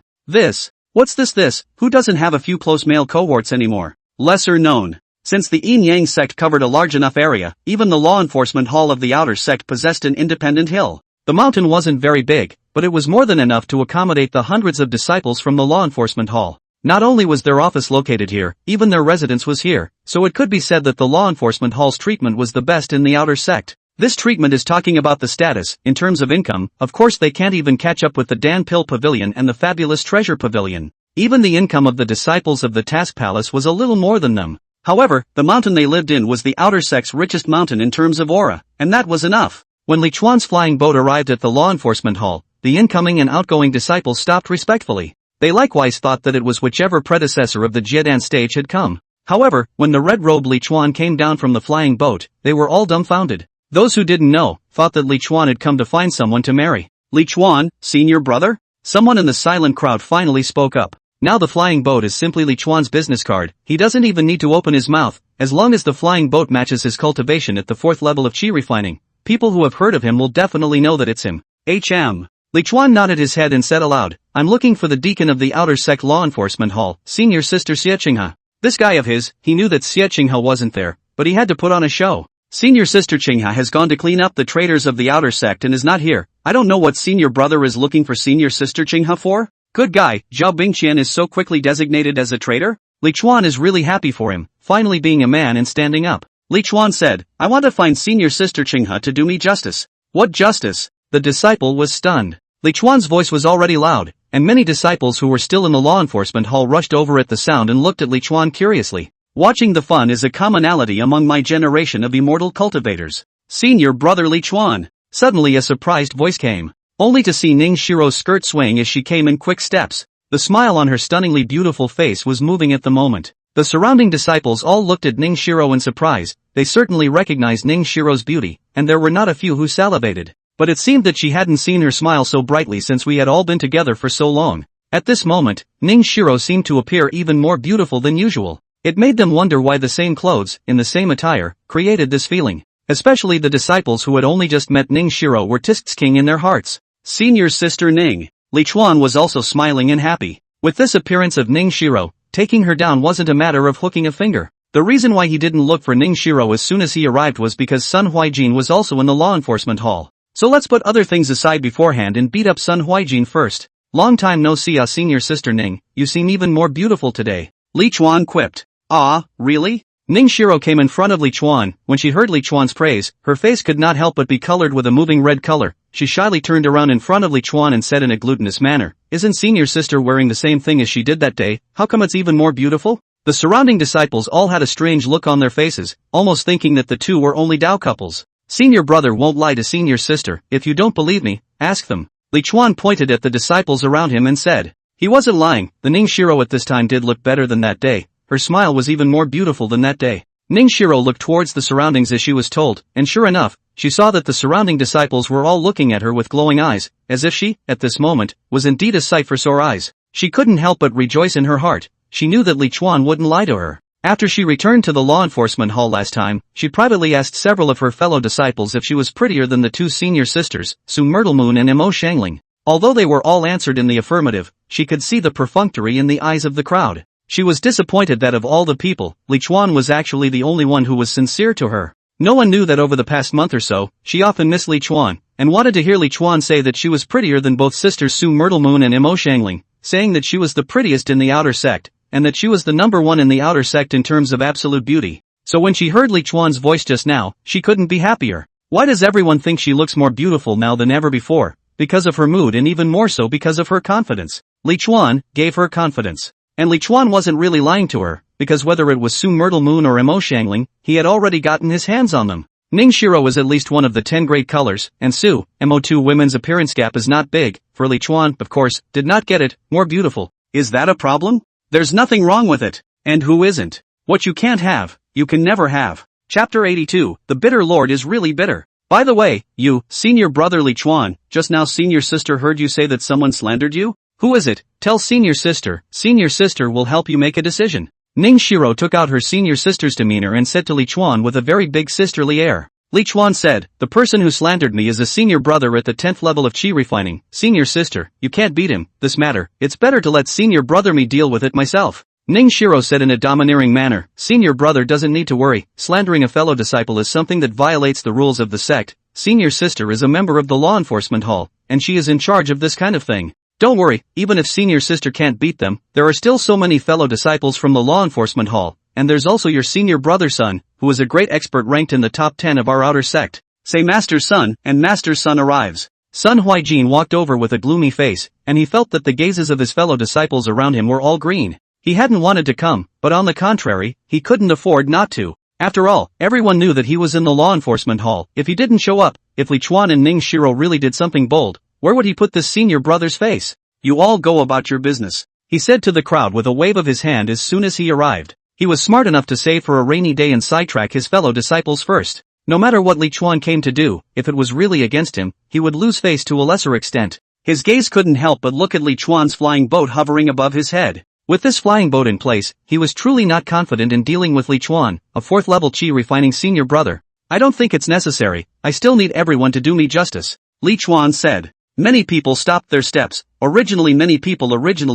What's this? Who doesn't have a few close male cohorts anymore? Lesser known. Since the Yin Yang sect covered a large enough area, even the law enforcement hall of the outer sect possessed an independent hill. The mountain wasn't very big, but it was more than enough to accommodate the hundreds of disciples from the law enforcement hall. Not only was their office located here, even their residence was here, so it could be said that the law enforcement hall's treatment was the best in the outer sect. This treatment is talking about the status, in terms of income. Of course they can't even catch up with the Dan Pill Pavilion and the fabulous Treasure Pavilion. Even the income of the disciples of the task palace was a little more than them. However, the mountain they lived in was the outer sect's richest mountain in terms of aura, and that was enough. When Li Chuan's flying boat arrived at the law enforcement hall, the incoming and outgoing disciples stopped respectfully. They likewise thought that it was whichever predecessor of the Jiedan stage had come. However, when the red-robed Li Chuan came down from the flying boat, they were all dumbfounded. Those who didn't know, thought that Li Chuan had come to find someone to marry. Li Chuan, senior brother? Someone in the silent crowd finally spoke up. Now the flying boat is simply Li Chuan's business card. He doesn't even need to open his mouth, as long as the flying boat matches his cultivation at the 4th level of chi refining. People who have heard of him will definitely know that it's him. Li Chuan nodded his head and said aloud, I'm looking for the deacon of the outer sect law enforcement hall, senior sister Xie Qinghe. This guy of his, he knew that Xie Qinghe wasn't there, but he had to put on a show. Senior sister Qinghe has gone to clean up the traitors of the outer sect and is not here. I don't know what senior brother is looking for senior sister Qinghe for. Good guy, Zhao Bingqian is so quickly designated as a traitor? Li Chuan is really happy for him, finally being a man and standing up. Li Chuan said, I want to find senior sister Qinghe to do me justice. What justice? The disciple was stunned. Li Chuan's voice was already loud, and many disciples who were still in the law enforcement hall rushed over at the sound and looked at Li Chuan curiously. Watching the fun is a commonality among my generation of immortal cultivators. Senior brother Li Chuan. Suddenly a surprised voice came, only to see Ning Shiro's skirt swaying as she came in quick steps. The smile on her stunningly beautiful face was moving at the moment. The surrounding disciples all looked at Ning Shiro in surprise. They certainly recognized Ning Shiro's beauty, and there were not a few who salivated. But it seemed that she hadn't seen her smile so brightly since we had all been together for so long. At this moment, Ning Shiro seemed to appear even more beautiful than usual. It made them wonder why the same clothes, in the same attire, created this feeling. Especially the disciples who had only just met Ning Shiro were Tisks king in their hearts. Senior sister Ning. Li Chuan was also smiling and happy. With this appearance of Ning Shiro, taking her down wasn't a matter of hooking a finger. The reason why he didn't look for Ning Shiro as soon as he arrived was because Sun Huijin was also in the law enforcement hall. So let's put other things aside beforehand and beat up Sun Huijin first. Long time no see, senior sister Ning, you seem even more beautiful today. Li Chuan quipped. Ah, really? Ning Shiro came in front of Li Chuan. When she heard Li Chuan's praise, her face could not help but be colored with a moving red color. She shyly turned around in front of Li Chuan and said in a glutinous manner, Isn't senior sister wearing the same thing as she did that day? How come it's even more beautiful? The surrounding disciples all had a strange look on their faces, almost thinking that the two were only Dao couples. Senior brother won't lie to senior sister. If you don't believe me, ask them. Li Chuan pointed at the disciples around him and said. He wasn't lying. The Ning Shiro at this time did look better than that day. Her smile was even more beautiful than that day. Ning Shiro looked towards the surroundings as she was told, and sure enough, she saw that the surrounding disciples were all looking at her with glowing eyes, as if she, at this moment, was indeed a sight for sore eyes. She couldn't help but rejoice in her heart. She knew that Li Chuan wouldn't lie to her. After she returned to the law enforcement hall last time, she privately asked several of her fellow disciples if she was prettier than the two senior sisters, Chu Mengyou and Mo Xiangling. Although they were all answered in the affirmative, she could see the perfunctory in the eyes of the crowd. She was disappointed that of all the people, Li Chuan was actually the only one who was sincere to her. No one knew that over the past month or so, she often missed Li Chuan, and wanted to hear Li Chuan say that she was prettier than both sisters Chu Mengyou and Mo Xiangling, saying that she was the prettiest in the outer sect, and that she was the number one in the outer sect in terms of absolute beauty. So when she heard Li Chuan's voice just now, she couldn't be happier. Why does everyone think she looks more beautiful now than ever before? Because of her mood and even more so because of her confidence. Li Chuan gave her confidence. And Li Chuan wasn't really lying to her, because whether it was Chu Mengyou or Mo Xiangling, he had already gotten his hands on them. Ning Shiro is at least one of the 10 great colors, and Chu Mo2 women's appearance gap is not big. For Li Chuan, of course, did not get it, more beautiful. Is that a problem? There's nothing wrong with it. And who isn't? What you can't have, you can never have. Chapter 82, The Bitter Lord is really bitter. By the way, you, senior brother Li Chuan, just now senior sister heard you say that someone slandered you? Who is it? Tell senior sister will help you make a decision. Ning Shiro took out her senior sister's demeanor and said to Li Chuan with a very big sisterly air. Li Chuan said, the person who slandered me is a senior brother at the 10th level of chi refining. Senior sister, you can't beat him. This matter, it's better to let senior brother me deal with it myself. Ning Shiro said in a domineering manner, senior brother doesn't need to worry. Slandering a fellow disciple is something that violates the rules of the sect. Senior sister is a member of the law enforcement hall, and she is in charge of this kind of thing. Don't worry, even if senior sister can't beat them, there are still so many fellow disciples from the law enforcement hall, and there's also your senior brother son, who is a great expert ranked in the top 10 of our outer sect. Say master's son, and master's son arrives. Sun Huijin walked over with a gloomy face, and he felt that the gazes of his fellow disciples around him were all green. He hadn't wanted to come, but on the contrary, he couldn't afford not to. After all, everyone knew that he was in the law enforcement hall. If he didn't show up, if Li Chuan and Ning Shiro really did something bold, where would he put this senior brother's face? You all go about your business, he said to the crowd with a wave of his hand as soon as he arrived. He was smart enough to save for a rainy day and sidetrack his fellow disciples first. No matter what Li Chuan came to do, if it was really against him, he would lose face to a lesser extent. His gaze couldn't help but look at Li Chuan's flying boat hovering above his head. With this flying boat in place, he was truly not confident in dealing with Li Chuan, a 4th level chi refining senior brother. I don't think it's necessary, I still need everyone to do me justice, Li Chuan said. Many people stopped their steps. Many people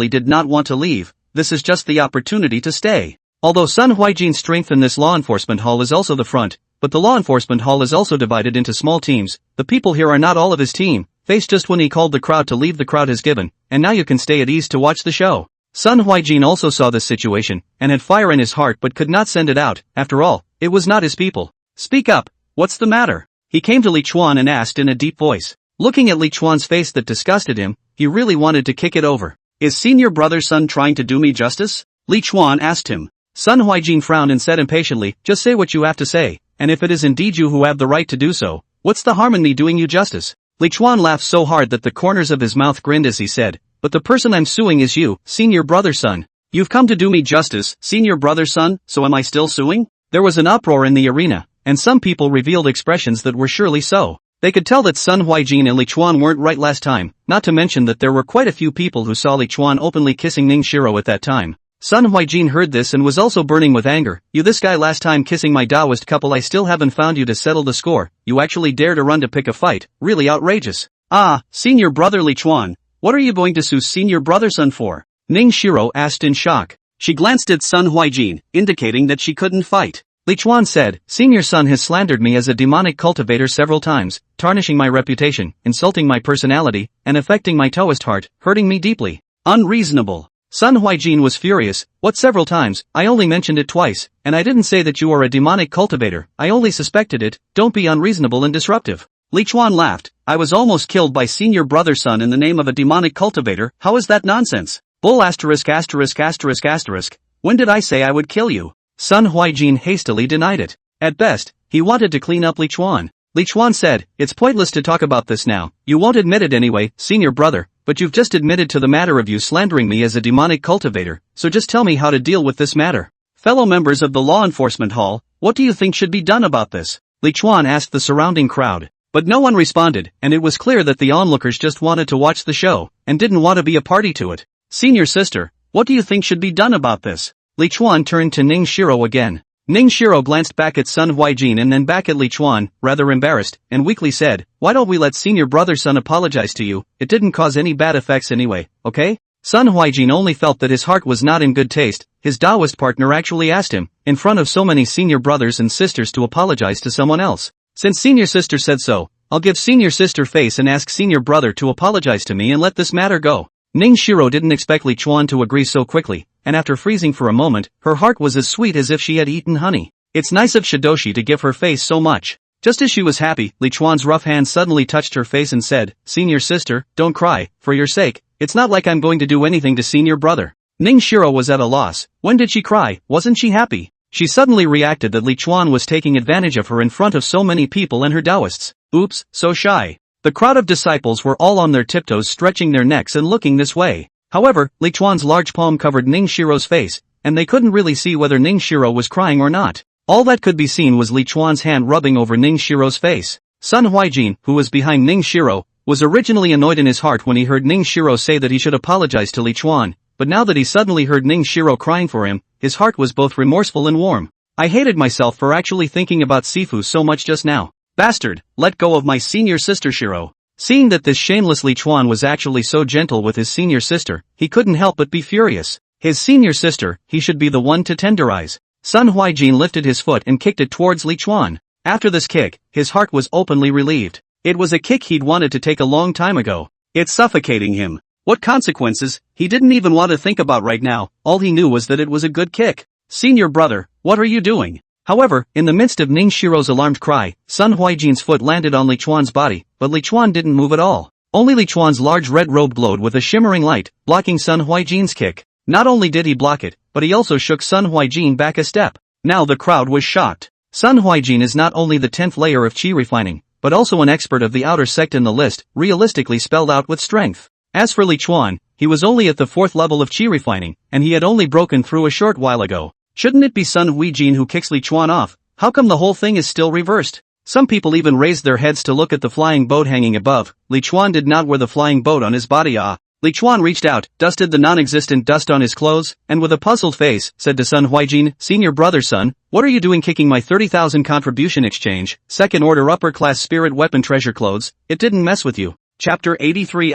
did not want to leave. This is just the opportunity to stay. Although Sun Huijin's strength in this law enforcement hall is also the front, but the law enforcement hall is also divided into small teams. The people here are not all of his team. Face just when he called the crowd to leave, the crowd has given, and now you can stay at ease to watch the show. Sun Huijin also saw this situation, and had fire in his heart but could not send it out. After all, it was not his people. Speak up, what's the matter? He came to Li Chuan and asked in a deep voice. Looking at Li Chuan's face that disgusted him, he really wanted to kick it over. Is senior brother Sun trying to do me justice? Li Chuan asked him. Sun Huijin frowned and said impatiently, just say what you have to say, and if it is indeed you who have the right to do so, what's the harm in me doing you justice? Li Chuan laughed so hard that the corners of his mouth grinned as he said, but the person I'm suing is you, senior brother Sun. You've come to do me justice, senior brother Sun, so am I still suing? There was an uproar in the arena, and some people revealed expressions that were surely so. They could tell that Sun Huijin and Li Chuan weren't right last time, not to mention that there were quite a few people who saw Li Chuan openly kissing Ning Shiro at that time. Sun Huijin heard this and was also burning with anger. You this guy last time kissing my Taoist couple, I still haven't found you to settle the score. You actually dare to run to pick a fight, really outrageous. Ah, senior brother Li Chuan, what are you going to sue senior brother Sun for? Ning Shiro asked in shock. She glanced at Sun Huijin, indicating that she couldn't fight. Li Chuan said, Senior Sun has slandered me as a demonic cultivator several times, tarnishing my reputation, insulting my personality, and affecting my Taoist heart, hurting me deeply. Unreasonable. Sun Huijin was furious. What, several times? I only mentioned it twice, and I didn't say that you are a demonic cultivator. I only suspected it. Don't be unreasonable and disruptive. Li Chuan laughed. I was almost killed by senior brother Sun in the name of a demonic cultivator. How is that nonsense? Bull asterisk asterisk asterisk asterisk. When did I say I would kill you? Sun Huijin hastily denied it. At best, he wanted to clean up Li Chuan. Li Chuan said, it's pointless to talk about this now. You won't admit it anyway, senior brother, but you've just admitted to the matter of you slandering me as a demonic cultivator, so just tell me how to deal with this matter. Fellow members of the law enforcement hall, what do you think should be done about this? Li Chuan asked the surrounding crowd. But no one responded, and it was clear that the onlookers just wanted to watch the show, and didn't want to be a party to it. Senior sister, what do you think should be done about this? Li Chuan turned to Ning Shiro again. Ning Shiro glanced back at Sun Huijin and then back at Li Chuan, rather embarrassed, and weakly said, why don't we let senior brother Sun apologize to you? It didn't cause any bad effects anyway, okay? Sun Huijin only felt that his heart was not in good taste. His Taoist partner actually asked him, in front of so many senior brothers and sisters, to apologize to someone else. Since senior sister said so, I'll give senior sister face and ask senior brother to apologize to me and let this matter go. Ning Shiro didn't expect Li Chuan to agree so quickly, and after freezing for a moment, her heart was as sweet as if she had eaten honey. It's nice of Shidoshi to give her face so much. Just as she was happy, Li Chuan's rough hand suddenly touched her face and said, Senior sister, don't cry, for your sake, it's not like I'm going to do anything to senior brother. Ning Shiro was at a loss. When did she cry? Wasn't she happy? She suddenly reacted that Li Chuan was taking advantage of her in front of so many people and her Taoists. Oops, so shy. The crowd of disciples were all on their tiptoes, stretching their necks and looking this way. However, Li Chuan's large palm covered Ning Shiro's face, and they couldn't really see whether Ning Shiro was crying or not. All that could be seen was Li Chuan's hand rubbing over Ning Shiro's face. Sun Huijin, who was behind Ning Shiro, was originally annoyed in his heart when he heard Ning Shiro say that he should apologize to Li Chuan, but now that he suddenly heard Ning Shiro crying for him, his heart was both remorseful and warm. I hated myself for actually thinking about Sifu so much just now. Bastard, let go of my senior sister Shiro. Seeing that this shameless Li Chuan was actually so gentle with his senior sister, he couldn't help but be furious. His senior sister, he should be the one to tenderize. Sun Huijin lifted his foot and kicked it towards Li Chuan. After this kick, his heart was openly relieved. It was a kick he'd wanted to take a long time ago. It's suffocating him. What consequences? He didn't even want to think about right now. All he knew was that it was a good kick. Senior brother, what are you doing? However, in the midst of Ning Shiro's alarmed cry, Sun Huijin's foot landed on Li Chuan's body, but Li Chuan didn't move at all. Only Li Chuan's large red robe glowed with a shimmering light, blocking Sun Huijin's kick. Not only did he block it, but he also shook Sun Huijin back a step. Now the crowd was shocked. Sun Huijin is not only the 10th layer of qi refining, but also an expert of the outer sect in the list, realistically spelled out with strength. As for Li Chuan, he was only at the 4th level of qi refining, and he had only broken through a short while ago. Shouldn't it be Sun Huijin who kicks Li Chuan off? How come the whole thing is still reversed? Some people even raised their heads to look at the flying boat hanging above. Li Chuan did not wear the flying boat on his body. Li Chuan reached out, dusted the non-existent dust on his clothes, and with a puzzled face, said to Sun Huijin, "Senior brother son, what are you doing kicking my 30,000 contribution exchange, second order upper class spirit weapon treasure clothes? It didn't mess with you." Chapter 83.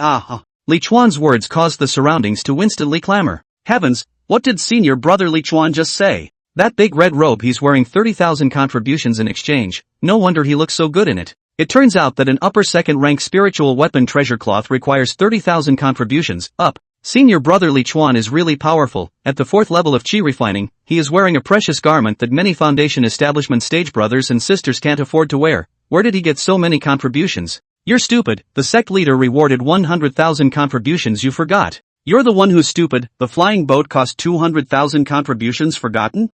Li Chuan's words caused the surroundings to instantly clamor. Heavens, what did senior brother Li Chuan just say? That big red robe he's wearing 30,000 contributions in exchange, no wonder he looks so good in it. It turns out that an upper second rank spiritual weapon treasure cloth requires 30,000 contributions, up. Senior brother Li Chuan is really powerful. At the 4th level of qi refining, he is wearing a precious garment that many foundation establishment stage brothers and sisters can't afford to wear. Where did he get so many contributions? You're stupid, the sect leader rewarded 100,000 contributions, you forgot. You're the one who's stupid. The flying boat cost 200,000 contributions, forgotten?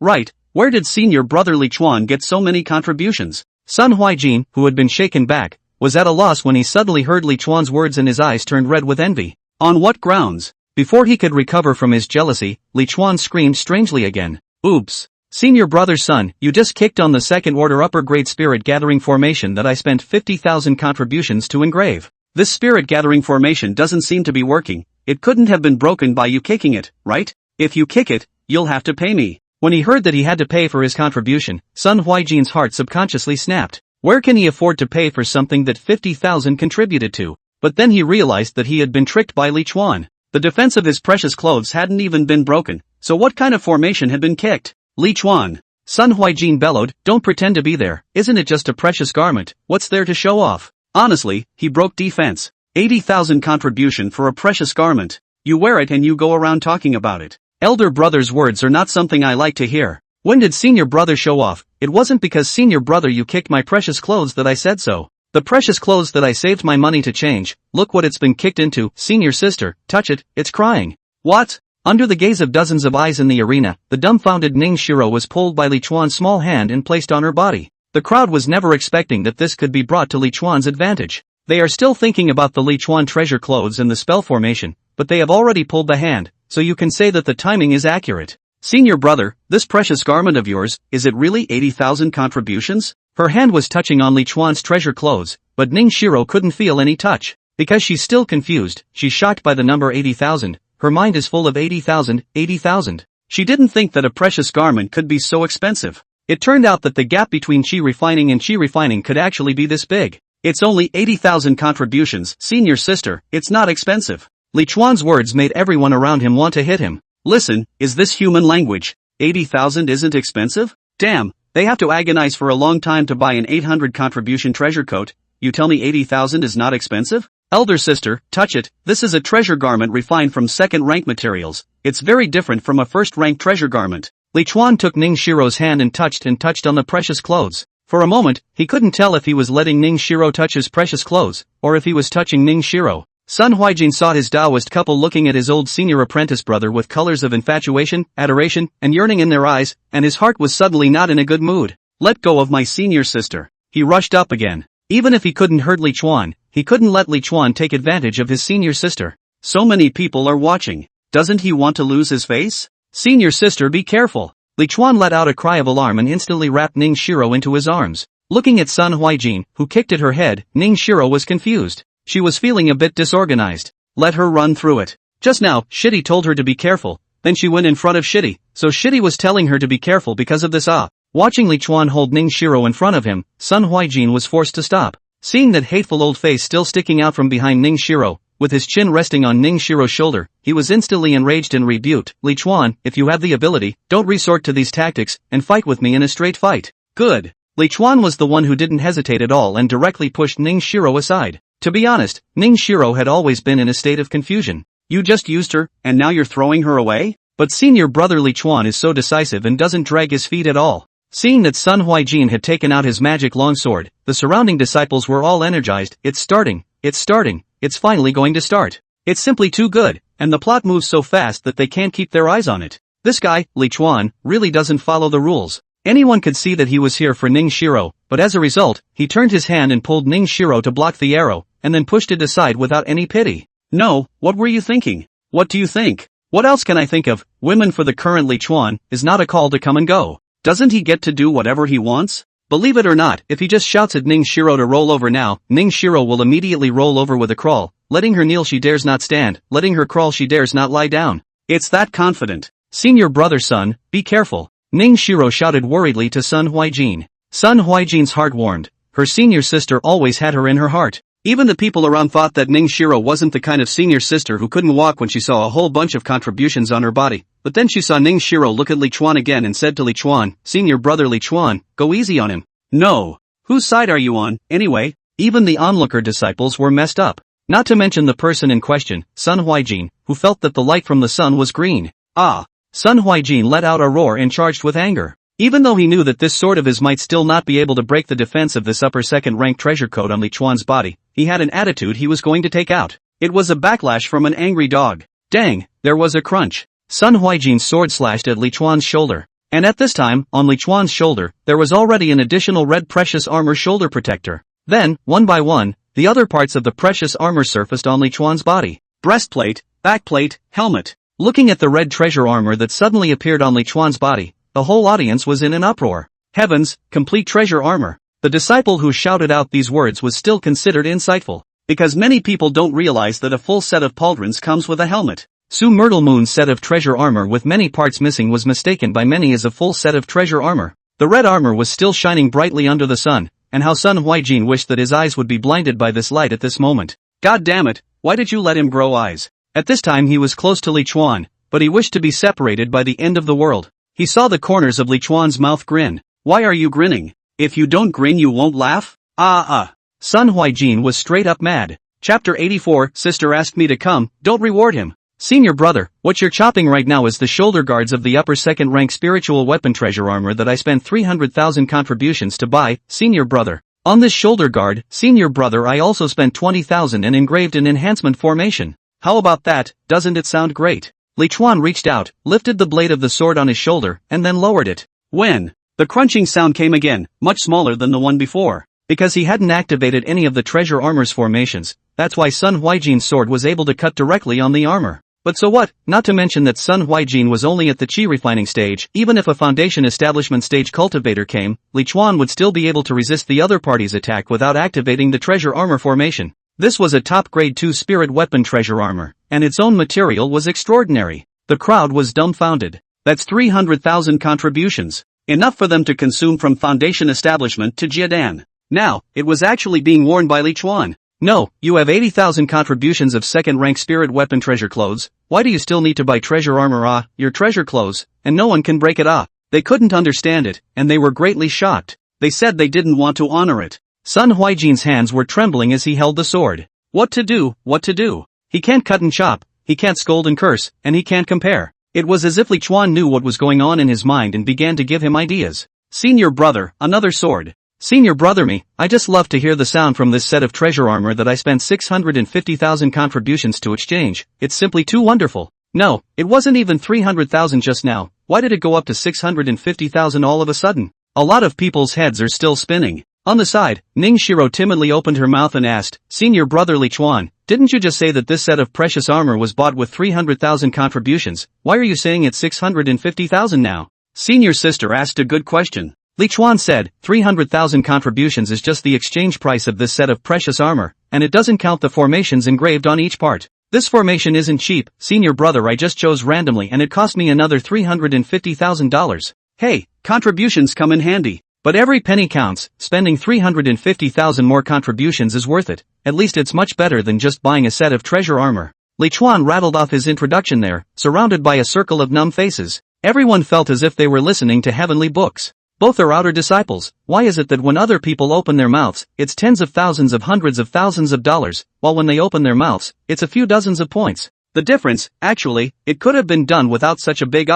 Right, where did senior brother Li Chuan get so many contributions? Sun Huijin, who had been shaken back, was at a loss when he suddenly heard Li Chuan's words and his eyes turned red with envy. On what grounds? Before he could recover from his jealousy, Li Chuan screamed strangely again. Oops. Senior brother's son, you just kicked on the second order upper grade spirit gathering formation that I spent 50,000 contributions to engrave. This spirit gathering formation doesn't seem to be working. It couldn't have been broken by you kicking it, right? If you kick it, you'll have to pay me. When he heard that he had to pay for his contribution, Sun Huijin's heart subconsciously snapped. Where can he afford to pay for something that 50,000 contributed to? But then he realized that he had been tricked by Li Chuan. The defense of his precious clothes hadn't even been broken, so what kind of formation had been kicked? Li Chuan. Sun Huijin bellowed, don't pretend to be there, isn't it just a precious garment, what's there to show off? Honestly, he broke defense. 80,000 contribution for a precious garment. You wear it and you go around talking about it. Elder brother's words are not something I like to hear. When did senior brother show off? It wasn't because senior brother you kicked my precious clothes that I said so. The precious clothes that I saved my money to change, look what it's been kicked into, senior sister, touch it, it's crying. What? Under the gaze of dozens of eyes in the arena, the dumbfounded Ning Shiro was pulled by Li Chuan's small hand and placed on her body. The crowd was never expecting that this could be brought to Li Chuan's advantage. They are still thinking about the Li Chuan treasure clothes and the spell formation, but they have already pulled the hand, so you can say that the timing is accurate. Senior brother, this precious garment of yours, is it really 80,000 contributions? Her hand was touching on Li Chuan's treasure clothes, but Ning Shiro couldn't feel any touch. Because she's still confused, she's shocked by the number 80,000. Her mind is full of 80,000, 80,000. She didn't think that a precious garment could be so expensive. It turned out that the gap between qi refining and qi refining could actually be this big. It's only 80,000 contributions, senior sister, it's not expensive. Li Chuan's words made everyone around him want to hit him. Listen, is this human language? 80,000 isn't expensive? Damn, they have to agonize for a long time to buy an 800 contribution treasure coat. You tell me 80,000 is not expensive? Elder sister, touch it, this is a treasure garment refined from second-rank materials. It's very different from a first-rank treasure garment. Li Chuan took Ning Shiro's hand and touched on the precious clothes. For a moment, he couldn't tell if he was letting Ning Shiro touch his precious clothes, or if he was touching Ning Shiro. Sun Huijin saw his Taoist couple looking at his old senior apprentice brother with colors of infatuation, adoration, and yearning in their eyes, and his heart was suddenly not in a good mood. Let go of my senior sister. He rushed up again. Even if he couldn't hurt Li Chuan, he couldn't let Li Chuan take advantage of his senior sister. So many people are watching. Doesn't he want to lose his face? Senior sister, be careful. Li Chuan let out a cry of alarm and instantly wrapped Ning Shiro into his arms. Looking at Sun Huijin, who kicked at her head, Ning Shiro was confused. She was feeling a bit disorganized. Let her run through it. Just now, Shitty told her to be careful, then she went in front of Shitty, so Shitty was telling her to be careful because of this. Watching Li Chuan hold Ning Shiro in front of him, Sun Huijin was forced to stop. Seeing that hateful old face still sticking out from behind Ning Shiro, with his chin resting on Ning Shiro's shoulder, he was instantly enraged and rebuked. Li Chuan, if you have the ability, don't resort to these tactics, and fight with me in a straight fight. Good. Li Chuan was the one who didn't hesitate at all and directly pushed Ning Shiro aside. To be honest, Ning Shiro had always been in a state of confusion. You just used her, and now you're throwing her away? But senior brother Li Chuan is so decisive and doesn't drag his feet at all. Seeing that Sun Huijin had taken out his magic longsword, the surrounding disciples were all energized. It's starting. it's starting, it's finally going to start. It's simply too good, and the plot moves so fast that they can't keep their eyes on it. This guy, Li Chuan, really doesn't follow the rules. Anyone could see that he was here for Ning Shiro, but as a result, he turned his hand and pulled Ning Shiro to block the arrow, and then pushed it aside without any pity. No, what were you thinking? What do you think? What else can I think of? Women for the current Li Chuan is not a call to come and go. Doesn't he get to do whatever he wants? Believe it or not, if he just shouts at Ning Shiro to roll over now, Ning Shiro will immediately roll over with a crawl, letting her kneel she dares not stand, letting her crawl she dares not lie down. It's that confident. Senior brother son, be careful. Ning Shiro shouted worriedly to Sun Huijin. Sun Huijin's heart warmed. Her senior sister always had her in her heart. Even the people around thought that Ning Shiro wasn't the kind of senior sister who couldn't walk when she saw a whole bunch of contributions on her body. But then she saw Ning Shiro look at Li Chuan again and said to Li Chuan, senior brother Li Chuan, go easy on him. No. Whose side are you on, anyway? Even the onlooker disciples were messed up. Not to mention the person in question, Sun Huijin, who felt that the light from the sun was green. Ah. Sun Huijin let out a roar and charged with anger. Even though he knew that this sword of his might still not be able to break the defense of this upper second-rank treasure code on Li Chuan's body, he had an attitude he was going to take out. It was a backlash from an angry dog. Dang, there was a crunch. Sun Huijin's sword slashed at Li Chuan's shoulder. And at this time, on Li Chuan's shoulder, there was already an additional red precious armor shoulder protector. Then, one by one, the other parts of the precious armor surfaced on Li Chuan's body. Breastplate, backplate, helmet. Looking at the red treasure armor that suddenly appeared on Li Chuan's body, the whole audience was in an uproar. Heavens, complete treasure armor. The disciple who shouted out these words was still considered insightful, because many people don't realize that a full set of pauldrons comes with a helmet. Su Myrtle Moon's set of treasure armor with many parts missing was mistaken by many as a full set of treasure armor. The red armor was still shining brightly under the sun, and how Sun Huijin wished that his eyes would be blinded by this light at this moment. God damn it, why did you let him grow eyes? At this time he was close to Li Chuan, but he wished to be separated by the end of the world. He saw the corners of Li Chuan's mouth grin. Why are you grinning? If you don't grin you won't laugh? Sun Huijin was straight up mad. Chapter 84, Sister asked me to come, don't reward him. Senior brother, what you're chopping right now is the shoulder guards of the upper second rank spiritual weapon treasure armor that I spent 300,000 contributions to buy, senior brother. On this shoulder guard, senior brother, I also spent 20,000 and engraved an enhancement formation. How about that, doesn't it sound great? Li Chuan reached out, lifted the blade of the sword on his shoulder, and then lowered it. When the crunching sound came again, much smaller than the one before. Because he hadn't activated any of the treasure armor's formations, that's why Sun Huijin's sword was able to cut directly on the armor. But so what, not to mention that Sun Huijin was only at the chi refining stage. Even if a foundation establishment stage cultivator came, Li Chuan would still be able to resist the other party's attack without activating the treasure armor formation. This was a top grade 2 spirit weapon treasure armor, and its own material was extraordinary. The crowd was dumbfounded. That's 300,000 contributions. Enough for them to consume from foundation establishment to Jiadan. Now, it was actually being worn by Li Chuan. No, you have 80,000 contributions of second-rank spirit weapon treasure clothes. Why do you still need to buy treasure armor? Your treasure clothes, and no one can break it. They couldn't understand it, and they were greatly shocked. They said they didn't want to honor it. Sun Huijin's hands were trembling as he held the sword. What to do, what to do? He can't cut and chop, he can't scold and curse, and he can't compare. It was as if Li Chuan knew what was going on in his mind and began to give him ideas. Senior brother, another sword. Senior brother me, I just love to hear the sound from this set of treasure armor that I spent 650,000 contributions to exchange. It's simply too wonderful. No, it wasn't even 300,000 just now. Why did it go up to 650,000 all of a sudden? A lot of people's heads are still spinning. On the side, Ning Shiro timidly opened her mouth and asked, Senior brother Li Chuan, didn't you just say that this set of precious armor was bought with 300,000 contributions? Why are you saying it's 650,000 now? Senior sister asked a good question. Li Chuan said, 300,000 contributions is just the exchange price of this set of precious armor, and it doesn't count the formations engraved on each part. This formation isn't cheap, senior brother, I just chose randomly and it cost me another $350,000. Hey, contributions come in handy. But every penny counts. Spending 350,000 more contributions is worth it. At least it's much better than just buying a set of treasure armor. Li Chuan rattled off his introduction there, surrounded by a circle of numb faces. Everyone felt as if they were listening to heavenly books. Both are outer disciples. Why is it that when other people open their mouths, it's tens of thousands of hundreds of thousands of dollars, while when they open their mouths, it's a few dozens of points? The difference, actually, it could have been done without such a big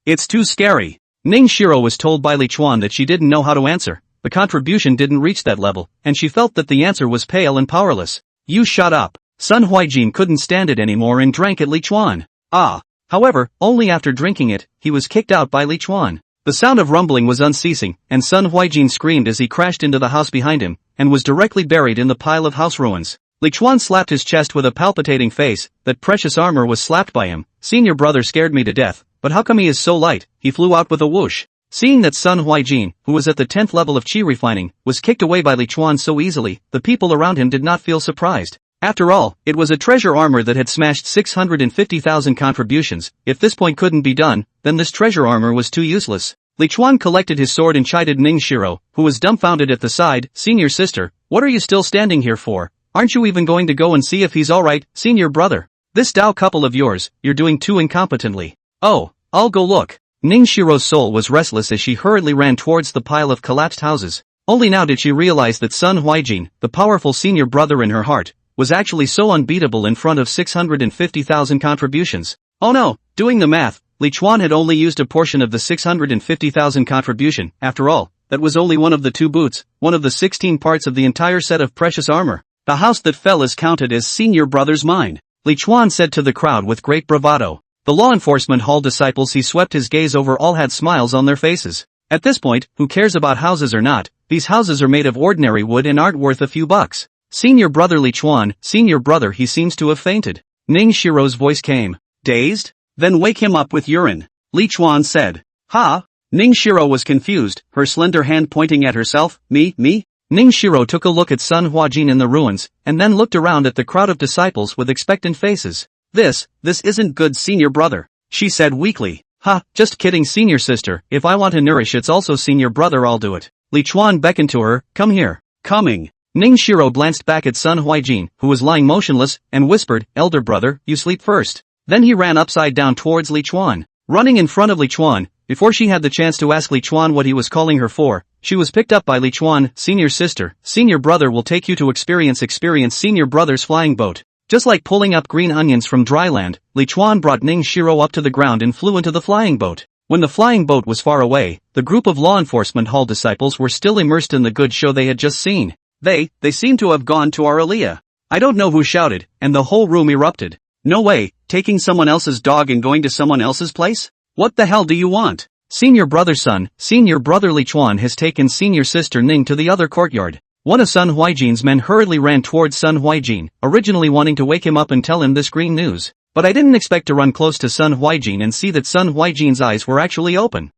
It's too scary. Ning Shiro was told by Li Chuan that she didn't know how to answer. The contribution didn't reach that level, and she felt that the answer was pale and powerless. You shut up. Sun Huijin couldn't stand it anymore and drank at Li Chuan. However, only after drinking it, he was kicked out by Li Chuan. The sound of rumbling was unceasing, and Sun Huijin screamed as he crashed into the house behind him, and was directly buried in the pile of house ruins. Li Chuan slapped his chest with a palpitating face. That precious armor was slapped by him. Senior brother scared me to death, but how come he is so light? He flew out with a whoosh. Seeing that Sun Huijin, who was at the 10th level of chi refining, was kicked away by Li Chuan so easily, the people around him did not feel surprised. After all, it was a treasure armor that had smashed 650,000 contributions. If this point couldn't be done, then this treasure armor was too useless. Li Chuan collected his sword and chided Ning Shiro, who was dumbfounded at the side. Senior sister, what are you still standing here for? Aren't you even going to go and see if he's alright, senior brother? This Dao couple of yours, you're doing too incompetently. Oh, I'll go look. Ning Shiro's soul was restless as she hurriedly ran towards the pile of collapsed houses. Only now did she realize that Sun Huijin, the powerful senior brother in her heart, was actually so unbeatable in front of 650,000 contributions. Oh no, doing the math, Li Chuan had only used a portion of the 650,000 contribution. After all, that was only one of the 2 boots, one of the 16 parts of the entire set of precious armor. The house that fell is counted as senior brother's mine, Li Chuan said to the crowd with great bravado. The law enforcement hall disciples he swept his gaze over all had smiles on their faces. At this point, who cares about houses or not, these houses are made of ordinary wood and aren't worth a few bucks. Senior brother Li Chuan, senior brother, he seems to have fainted. Ning Shiro's voice came. Dazed? Then wake him up with urine, Li Chuan said. Ha? Ning Shiro was confused, her slender hand pointing at herself. Me? Ning Shiro took a look at Sun Huijin in the ruins, and then looked around at the crowd of disciples with expectant faces. This isn't good, senior brother, she said weakly. Ha, just kidding, senior sister, if I want to nourish its also senior brother, I'll do it. Li Chuan beckoned to her. Come here. Coming. Ning Shiro glanced back at Sun Huijin, who was lying motionless, and whispered, Elder brother, you sleep first. Then he ran upside down towards Li Chuan. Running in front of Li Chuan, before she had the chance to ask Li Chuan what he was calling her for, she was picked up by Li Chuan. Senior sister, senior brother will take you to experience senior brother's flying boat. Just like pulling up green onions from dry land, Li Chuan brought Ning Shiro up to the ground and flew into the flying boat. When the flying boat was far away, the group of law enforcement hall disciples were still immersed in the good show they had just seen. They seem to have gone to Aurelia. I don't know who shouted, and the whole room erupted. No way, taking someone else's dog and going to someone else's place? What the hell do you want? Senior brother son, senior brother Li Chuan has taken senior sister Ning to the other courtyard. One of Sun Huijin's men hurriedly ran towards Sun Huijin, originally wanting to wake him up and tell him this green news. But I didn't expect to run close to Sun Huijin and see that Sun Huijin's eyes were actually open.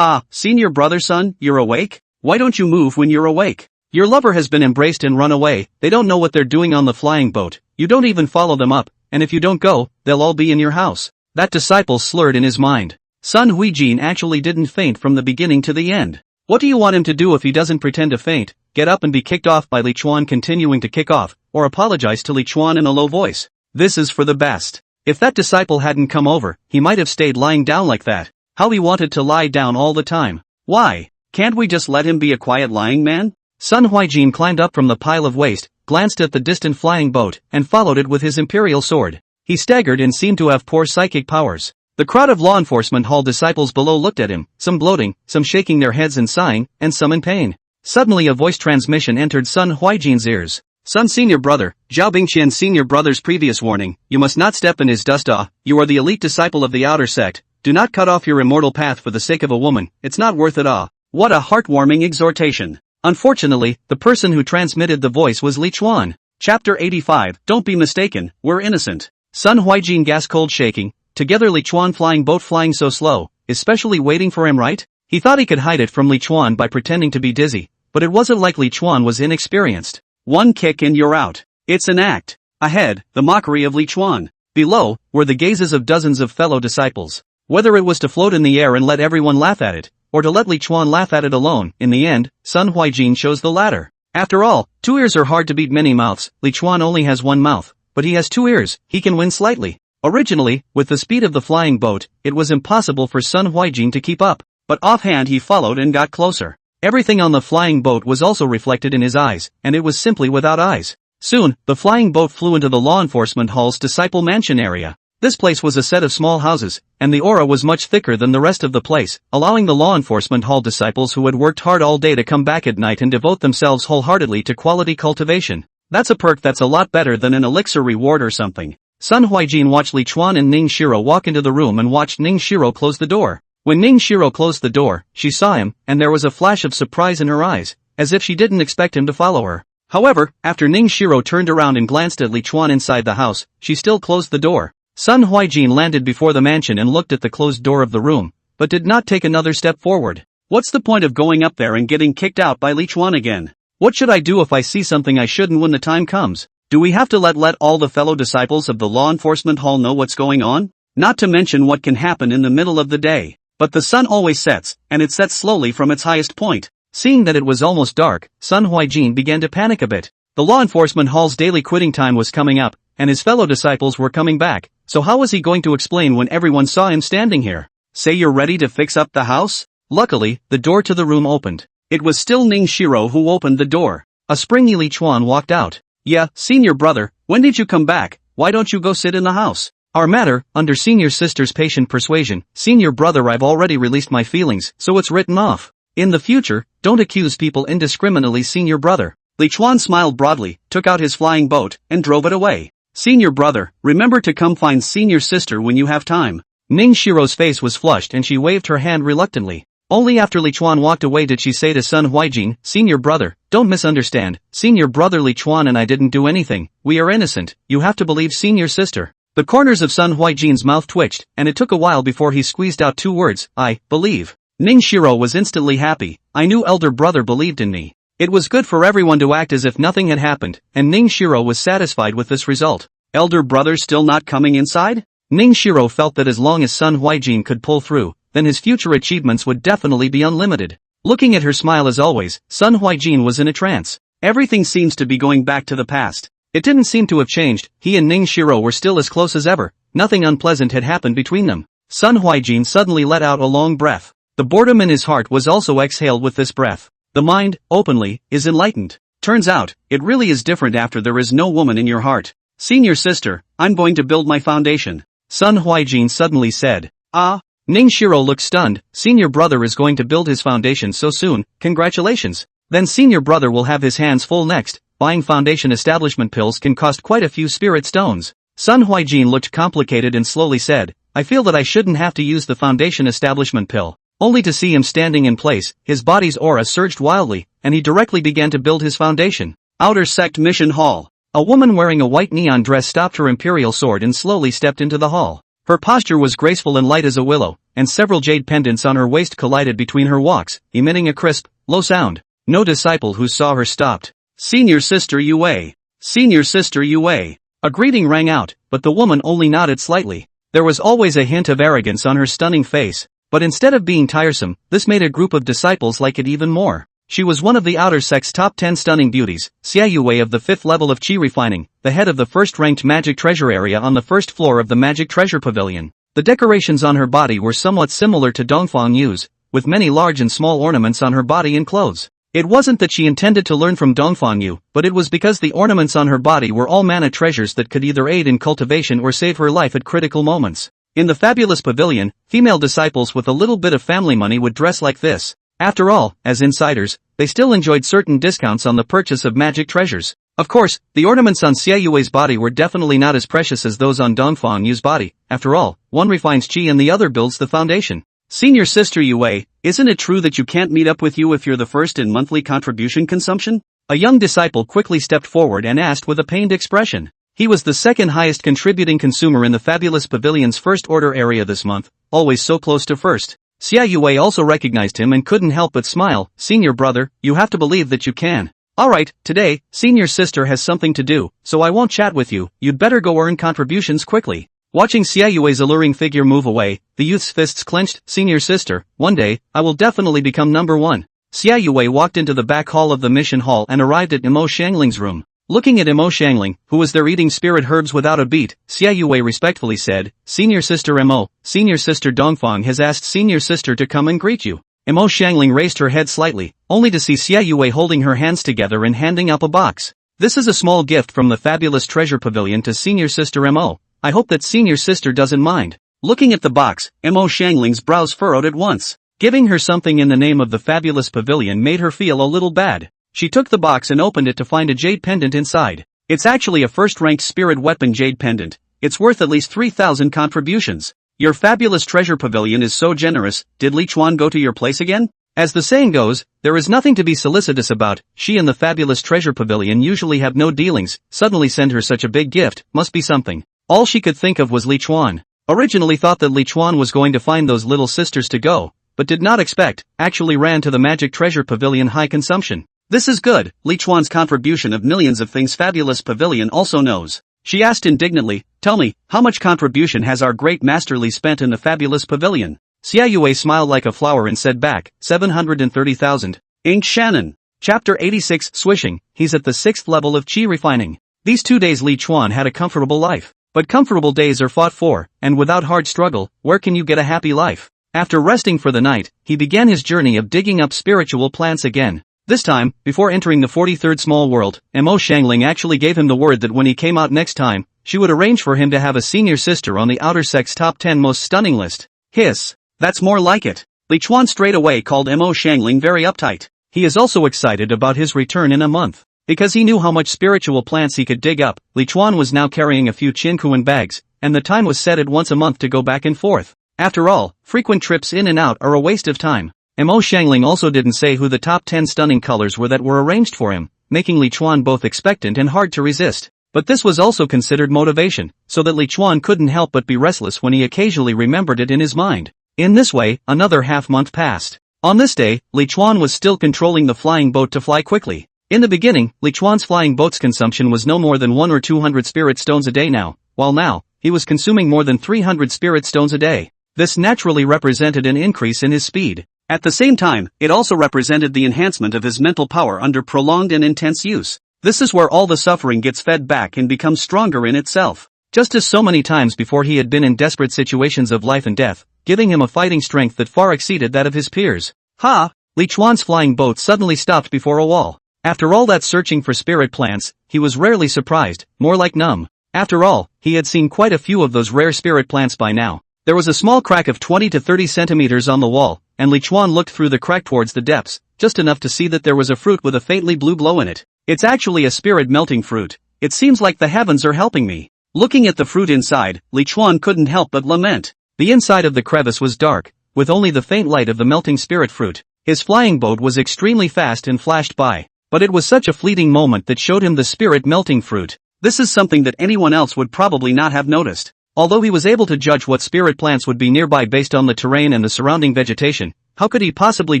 Senior brother son, you're awake? Why don't you move when you're awake? Your lover has been embraced and run away. They don't know what they're doing on the flying boat. You don't even follow them up, and if you don't go, they'll all be in your house. That disciple slurred in his mind. Sun Huijin actually didn't faint from the beginning to the end. What do you want him to do if he doesn't pretend to faint? Get up and be kicked off by Li Chuan continuing to kick off, or apologize to Li Chuan in a low voice. This is for the best. If that disciple hadn't come over, he might have stayed lying down like that. How he wanted to lie down all the time. Why? Can't we just let him be a quiet lying man? Sun Huijin climbed up from the pile of waste, glanced at the distant flying boat, and followed it with his imperial sword. He staggered and seemed to have poor psychic powers. The crowd of law enforcement hall disciples below looked at him, some gloating, some shaking their heads and sighing, and some in pain. Suddenly a voice transmission entered Sun Huijin's ears. Sun senior brother, Zhao Bingqian senior brother's previous warning, you must not step in his dust. You are the elite disciple of the outer sect, do not cut off your immortal path for the sake of a woman, it's not worth it. What a heartwarming exhortation. Unfortunately, the person who transmitted the voice was Li Chuan. Chapter 85, Don't be mistaken, we're innocent. Sun Huijin gasped cold shaking. Together Li Chuan flying boat flying so slow, especially waiting for him, right? He thought he could hide it from Li Chuan by pretending to be dizzy, but it wasn't like Li Chuan was inexperienced. One kick and you're out. It's an act. Ahead, the mockery of Li Chuan. Below, were the gazes of dozens of fellow disciples. Whether it was to float in the air and let everyone laugh at it, or to let Li Chuan laugh at it alone, in the end, Sun Huijin chose the latter. After all, 2 ears are hard to beat many mouths. Li Chuan only has 1 mouth, but he has 2 ears, he can win slightly. Originally, with the speed of the flying boat, it was impossible for Sun Huijin to keep up, but offhand he followed and got closer. Everything on the flying boat was also reflected in his eyes, and it was simply without eyes. Soon, the flying boat flew into the law enforcement hall's disciple mansion area. This place was a set of small houses, and the aura was much thicker than the rest of the place, allowing the law enforcement hall disciples who had worked hard all day to come back at night and devote themselves wholeheartedly to quality cultivation. That's a perk that's a lot better than an elixir reward or something. Sun Huijin watched Li Chuan and Ning Shiro walk into the room and watched Ning Shiro close the door. When Ning Shiro closed the door, she saw him, and there was a flash of surprise in her eyes, as if she didn't expect him to follow her. However, after Ning Shiro turned around and glanced at Li Chuan inside the house, she still closed the door. Sun Huijin landed before the mansion and looked at the closed door of the room, but did not take another step forward. What's the point of going up there and getting kicked out by Li Chuan again? What should I do if I see something I shouldn't when the time comes? Do we have to let all the fellow disciples of the law enforcement hall know what's going on? Not to mention what can happen in the middle of the day. But the sun always sets, and it sets slowly from its highest point. Seeing that it was almost dark, Sun Huijin began to panic a bit. The law enforcement hall's daily quitting time was coming up, and his fellow disciples were coming back, so how was he going to explain when everyone saw him standing here? Say you're ready to fix up the house? Luckily, the door to the room opened. It was still Ning Shiro who opened the door. A springy Li Chuan walked out. Yeah, senior brother, when did you come back? Why don't you go sit in the house? Our matter, under senior sister's patient persuasion, senior brother, I've already released my feelings, so it's written off. In the future, don't accuse people indiscriminately, senior brother. Li Chuan smiled broadly, took out his flying boat, and drove it away. Senior brother, remember to come find senior sister when you have time. Ning Shiro's face was flushed and she waved her hand reluctantly. Only after Li Chuan walked away did she say to Sun Huijin, senior brother, don't misunderstand, senior brother, Li Chuan and I didn't do anything, we are innocent, you have to believe senior sister. The corners of Sun Huijin's mouth twitched, and it took a while before he squeezed out two words, I believe. Ning Shiro was instantly happy. I knew elder brother believed in me. It was good for everyone to act as if nothing had happened, and Ning Shiro was satisfied with this result. Elder brother still not coming inside? Ning Shiro felt that as long as Sun Huijin could pull through, then his future achievements would definitely be unlimited. Looking at her smile as always, Sun Huijin was in a trance. Everything seems to be going back to the past. It didn't seem to have changed, he and Ning Shiro were still as close as ever, nothing unpleasant had happened between them. Sun Huijin suddenly let out a long breath. The boredom in his heart was also exhaled with this breath. The mind, openly, is enlightened. Turns out, it really is different after there is no woman in your heart. Senior sister, I'm going to build my foundation. Sun Huijin suddenly said. Ah? Ning Shiro looked stunned. Senior brother is going to build his foundation so soon, congratulations. Then senior brother will have his hands full next. Buying foundation establishment pills can cost quite a few spirit stones. Sun Huijin looked complicated and slowly said, I feel that I shouldn't have to use the foundation establishment pill. Only to see him standing in place, his body's aura surged wildly, and he directly began to build his foundation. Outer Sect Mission Hall. A woman wearing a white neon dress stopped her imperial sword and slowly stepped into the hall. Her posture was graceful and light as a willow, and several jade pendants on her waist collided between her walks, emitting a crisp, low sound. No disciple who saw her stopped. Senior sister Yue. Senior sister Yue. A greeting rang out, but the woman only nodded slightly. There was always a hint of arrogance on her stunning face, but instead of being tiresome, this made a group of disciples like it even more. She was one of the outer sect's top 10 stunning beauties, Xia Yue of the 5th level of Qi refining, the head of the first-ranked magic treasure area on the first floor of the magic treasure pavilion. The decorations on her body were somewhat similar to Dongfang Yu's, with many large and small ornaments on her body and clothes. It wasn't that she intended to learn from Dongfang Yu, but it was because the ornaments on her body were all mana treasures that could either aid in cultivation or save her life at critical moments. In the fabulous pavilion, female disciples with a little bit of family money would dress like this. After all, as insiders, they still enjoyed certain discounts on the purchase of magic treasures. Of course, the ornaments on Xia Yue's body were definitely not as precious as those on Dongfang Yu's body. After all, one refines qi and the other builds the foundation. Senior sister Yue, isn't it true that you can't meet up with you if you're the first in monthly contribution consumption? A young disciple quickly stepped forward and asked with a pained expression. He was the second highest contributing consumer in the fabulous pavilion's first order area this month, always so close to first. Xia Yue also recognized him and couldn't help but smile. Senior brother, you have to believe that you can. Alright, today, senior sister has something to do, so I won't chat with you, you'd better go earn contributions quickly. Watching Xia Yue's alluring figure move away, the youth's fists clenched. Senior sister, one day, I will definitely become number one. Xia Yue walked into the back hall of the mission hall and arrived at Mo Xiangling's room. Looking at Mo Xiangling, who was there eating spirit herbs without a beat, Xia Yue respectfully said, Senior sister Mo, senior sister Dongfang has asked senior sister to come and greet you. Mo Xiangling raised her head slightly, only to see Xia Yue holding her hands together and handing up a box. This is a small gift from the fabulous treasure pavilion to senior sister Mo. I hope that senior sister doesn't mind. Looking at the box, Mo Xiangling's brows furrowed at once. Giving her something in the name of the fabulous pavilion made her feel a little bad. She took the box and opened it to find a jade pendant inside. It's actually a first-ranked spirit weapon jade pendant. It's worth at least 3,000 contributions. Your fabulous treasure pavilion is so generous. Did Li Chuan go to your place again? As the saying goes, there is nothing to be solicitous about. She and the fabulous treasure pavilion usually have no dealings. Suddenly send her such a big gift, must be something. All she could think of was Li Chuan. Originally thought that Li Chuan was going to find those little sisters to go, but did not expect, actually ran to the magic treasure pavilion high consumption. This is good, Li Chuan's contribution of millions of things fabulous pavilion also knows. She asked indignantly, tell me, how much contribution has our great master Li spent in the fabulous pavilion? Xia Yue smiled like a flower and said back, 730,000. Ain't Shannon. Chapter 86 Swishing, he's at the 6th level of Qi refining. These 2 days Li Chuan had a comfortable life. But comfortable days are fought for, and without hard struggle, where can you get a happy life? After resting for the night, he began his journey of digging up spiritual plants again. This time, before entering the 43rd small world, Mo Xiangling actually gave him the word that when he came out next time, she would arrange for him to have a senior sister on the outer sect's top 10 most stunning list. Hiss. That's more like it. Li Chuan straight away called Mo Xiangling very uptight. He is also excited about his return in a month. Because he knew how much spiritual plants he could dig up, Li Chuan was now carrying a few Qinkuan bags, and the time was set at once a month to go back and forth. After all, frequent trips in and out are a waste of time. Mo Xiangling also didn't say who the top 10 stunning colors were that were arranged for him, making Li Chuan both expectant and hard to resist. But this was also considered motivation, so that Li Chuan couldn't help but be restless when he occasionally remembered it in his mind. In this way, another half-month passed. On this day, Li Chuan was still controlling the flying boat to fly quickly. In the beginning, Li Chuan's flying boat's consumption was no more than 1 or 200 spirit stones a day now, while now, he was consuming more than 300 spirit stones a day. This naturally represented an increase in his speed. At the same time, it also represented the enhancement of his mental power under prolonged and intense use. This is where all the suffering gets fed back and becomes stronger in itself. Just as so many times before he had been in desperate situations of life and death, giving him a fighting strength that far exceeded that of his peers. Ha! Li Chuan's flying boat suddenly stopped before a wall. After all that searching for spirit plants, he was rarely surprised, more like numb. After all, he had seen quite a few of those rare spirit plants by now. There was a small crack of 20 to 30 centimeters on the wall, and Li Chuan looked through the crack towards the depths, just enough to see that there was a fruit with a faintly blue glow in it. It's actually a spirit melting fruit. It seems like the heavens are helping me. Looking at the fruit inside, Li Chuan couldn't help but lament. The inside of the crevice was dark, with only the faint light of the melting spirit fruit. His flying boat was extremely fast and flashed by. But it was such a fleeting moment that showed him the spirit melting fruit. This is something that anyone else would probably not have noticed. Although he was able to judge what spirit plants would be nearby based on the terrain and the surrounding vegetation, how could he possibly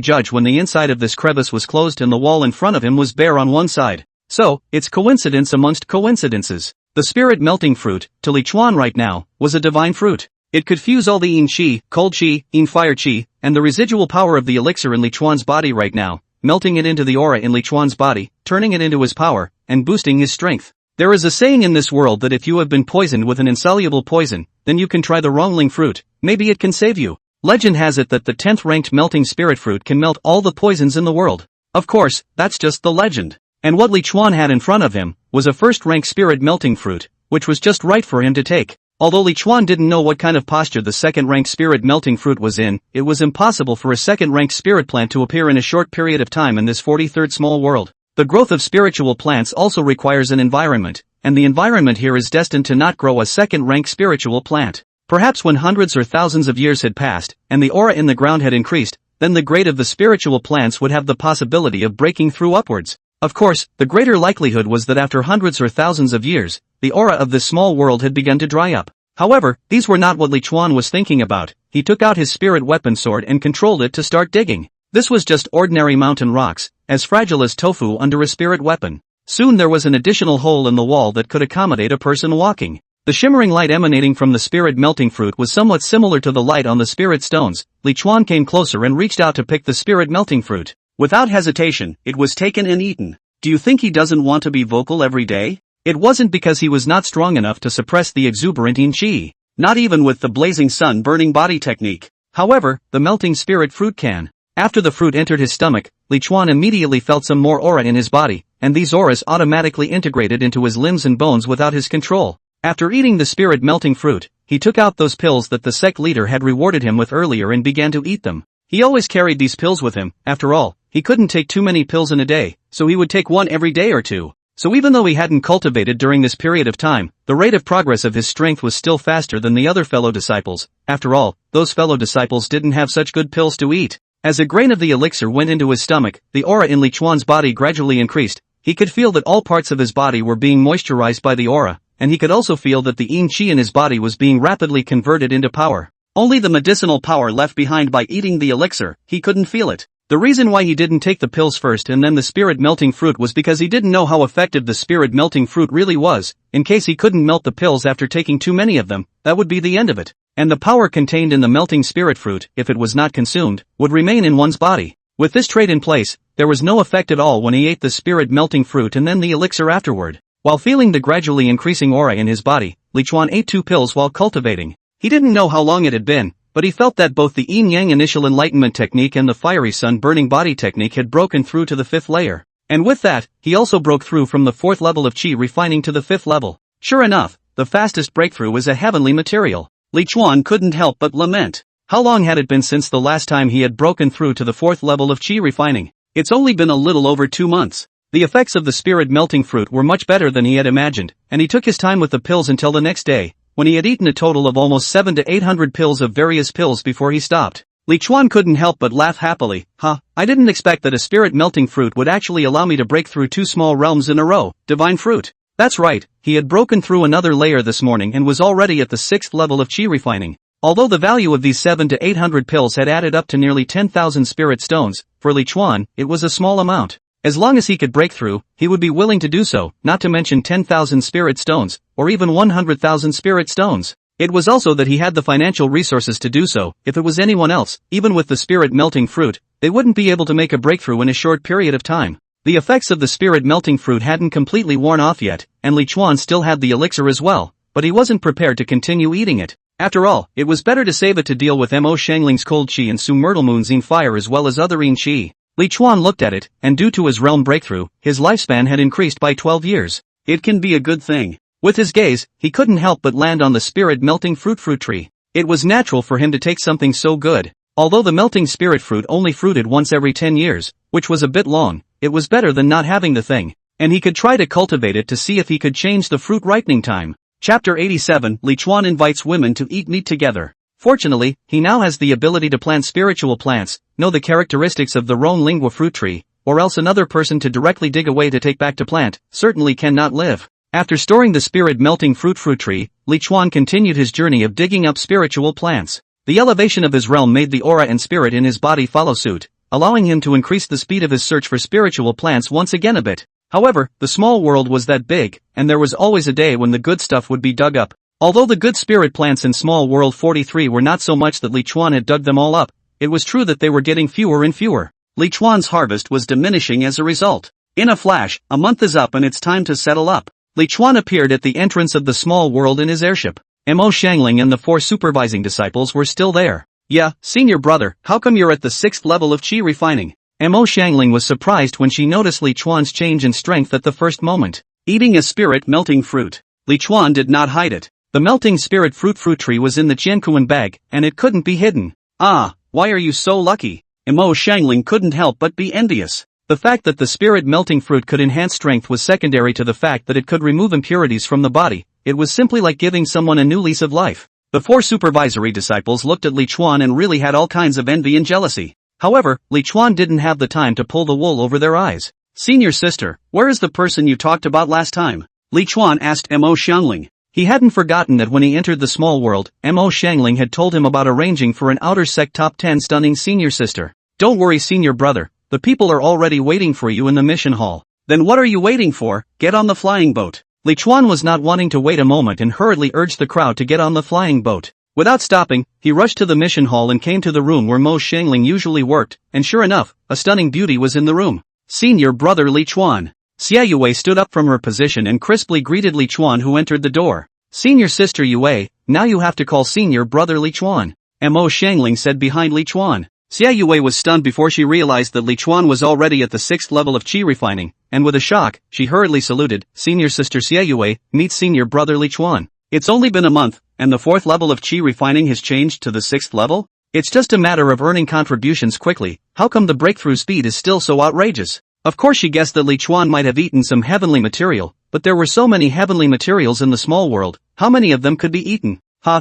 judge when the inside of this crevice was closed and the wall in front of him was bare on one side? So, it's coincidence amongst coincidences. The spirit melting fruit, to Li Chuan right now, was a divine fruit. It could fuse all the yin qi, cold qi, yin fire qi, and the residual power of the elixir in Li Chuan's body right now, melting it into the aura in Li Chuan's body, turning it into his power, and boosting his strength. There is a saying in this world that if you have been poisoned with an insoluble poison, then you can try the wrongling fruit, maybe it can save you. Legend has it that the 10th ranked melting spirit fruit can melt all the poisons in the world. Of course, that's just the legend. And what Li Chuan had in front of him was a first-rank spirit melting fruit, which was just right for him to take. Although Li Chuan didn't know what kind of posture the second-ranked spirit melting fruit was in, it was impossible for a second-ranked spirit plant to appear in a short period of time in this 43rd small world. The growth of spiritual plants also requires an environment, and the environment here is destined to not grow a second-ranked spiritual plant. Perhaps when hundreds or thousands of years had passed, and the aura in the ground had increased, then the grade of the spiritual plants would have the possibility of breaking through upwards. Of course, the greater likelihood was that after hundreds or thousands of years, the aura of this small world had begun to dry up. However, these were not what Li Chuan was thinking about. He took out his spirit weapon sword and controlled it to start digging. This was just ordinary mountain rocks, as fragile as tofu under a spirit weapon. Soon there was an additional hole in the wall that could accommodate a person walking. The shimmering light emanating from the spirit melting fruit was somewhat similar to the light on the spirit stones. Li Chuan came closer and reached out to pick the spirit melting fruit. Without hesitation, it was taken and eaten. Do you think he doesn't want to be vocal every day? It wasn't because he was not strong enough to suppress the exuberant yin qi. Not even with the blazing sun burning body technique. However, the melting spirit fruit can. After the fruit entered his stomach, Li Chuan immediately felt some more aura in his body, and these auras automatically integrated into his limbs and bones without his control. After eating the spirit melting fruit, he took out those pills that the sect leader had rewarded him with earlier and began to eat them. He always carried these pills with him. After all, he couldn't take too many pills in a day, so he would take one every day or two. So even though he hadn't cultivated during this period of time, the rate of progress of his strength was still faster than the other fellow disciples. After all, those fellow disciples didn't have such good pills to eat. As a grain of the elixir went into his stomach, the aura in Li Chuan's body gradually increased. He could feel that all parts of his body were being moisturized by the aura, and he could also feel that the yin qi in his body was being rapidly converted into power. Only the medicinal power left behind by eating the elixir, he couldn't feel it. The reason why he didn't take the pills first and then the spirit melting fruit was because he didn't know how effective the spirit melting fruit really was. In case he couldn't melt the pills after taking too many of them, that would be the end of it. And the power contained in the melting spirit fruit, if it was not consumed, would remain in one's body. With this trait in place, there was no effect at all when he ate the spirit melting fruit and then the elixir afterward. While feeling the gradually increasing aura in his body, Li Chuan ate 2 pills while cultivating. He didn't know how long it had been, but he felt that both the yin-yang initial enlightenment technique and the fiery sun-burning body technique had broken through to the 5th layer. And with that, he also broke through from the 4th level of qi refining to the 5th level. Sure enough, the fastest breakthrough was a heavenly material. Li Chuan couldn't help but lament. How long had it been since the last time he had broken through to the 4th level of qi refining? It's only been a little over 2 months. The effects of the spirit melting fruit were much better than he had imagined, and he took his time with the pills until the next day, when he had eaten a total of almost 700 to 800 pills of various pills before he stopped. Li Chuan couldn't help but laugh happily. I didn't expect that a spirit melting fruit would actually allow me to break through 2 small realms in a row. Divine fruit. That's right, he had broken through another layer this morning and was already at the 6th level of qi refining. Although the value of these 700 to 800 pills had added up to nearly 10,000 spirit stones, for Li Chuan, it was a small amount. As long as he could break through, he would be willing to do so, not to mention 10,000 spirit stones, or even 100,000 spirit stones. It was also that he had the financial resources to do so. If it was anyone else, even with the spirit melting fruit, they wouldn't be able to make a breakthrough in a short period of time. The effects of the spirit melting fruit hadn't completely worn off yet, and Li Chuan still had the elixir as well, but he wasn't prepared to continue eating it. After all, it was better to save it to deal with Mo Xiangling's cold qi and Su Myrtle Moon's yin fire as well as other yin qi. Li Chuan looked at it, and due to his realm breakthrough, his lifespan had increased by 12 years. It can be a good thing. With his gaze, he couldn't help but land on the spirit melting fruit tree. It was natural for him to take something so good. Although the melting spirit fruit only fruited once every 10 years, which was a bit long, it was better than not having the thing. And he could try to cultivate it to see if he could change the fruit ripening time. Chapter 87, Li Chuan invites women to eat meat together. Fortunately, he now has the ability to plant spiritual plants, know the characteristics of the Roan Lingua fruit tree, or else another person to directly dig away to take back to plant, certainly cannot live. After storing the spirit melting fruit tree, Li Chuan continued his journey of digging up spiritual plants. The elevation of his realm made the aura and spirit in his body follow suit, allowing him to increase the speed of his search for spiritual plants once again a bit. However, the small world was that big, and there was always a day when the good stuff would be dug up. Although the good spirit plants in Small World 43 were not so much that Li Chuan had dug them all up, it was true that they were getting fewer and fewer. Li Chuan's harvest was diminishing as a result. In a flash, a month is up and it's time to settle up. Li Chuan appeared at the entrance of the small world in his airship. Mo Xiangling and the 4 supervising disciples were still there. Yeah, senior brother, how come you're at the 6th level of qi refining? Mo Xiangling was surprised when she noticed Li Chuan's change in strength at the first moment. Eating a spirit melting fruit. Li Chuan did not hide it. The melting spirit fruit tree was in the Jiankuan bag, and it couldn't be hidden. Why are you so lucky? Mo Xiangling couldn't help but be envious. The fact that the spirit melting fruit could enhance strength was secondary to the fact that it could remove impurities from the body. It was simply like giving someone a new lease of life. The 4 supervisory disciples looked at Li Chuan and really had all kinds of envy and jealousy. However, Li Chuan didn't have the time to pull the wool over their eyes. Senior sister, where is the person you talked about last time? Li Chuan asked Mo Xiangling. He hadn't forgotten that when he entered the small world, Mo Xiangling had told him about arranging for an outer sect top 10 stunning senior sister. Don't worry senior brother, the people are already waiting for you in the mission hall. Then what are you waiting for? Get on the flying boat. Li Chuan was not wanting to wait a moment and hurriedly urged the crowd to get on the flying boat. Without stopping, he rushed to the mission hall and came to the room where Mo Xiangling usually worked, and sure enough, a stunning beauty was in the room. Senior brother Li Chuan. Xia Yue stood up from her position and crisply greeted Li Chuan who entered the door. Senior sister Yue, now you have to call senior brother Li Chuan. Mo Xiangling said behind Li Chuan. Xia Yue was stunned before she realized that Li Chuan was already at the 6th level of qi refining, and with a shock, she hurriedly saluted, Senior sister Xia Yue, meet senior brother Li Chuan. It's only been a month, and the 4th level of qi refining has changed to the 6th level? It's just a matter of earning contributions quickly. How come the breakthrough speed is still so outrageous? Of course she guessed that Li Chuan might have eaten some heavenly material, but there were so many heavenly materials in the small world, how many of them could be eaten?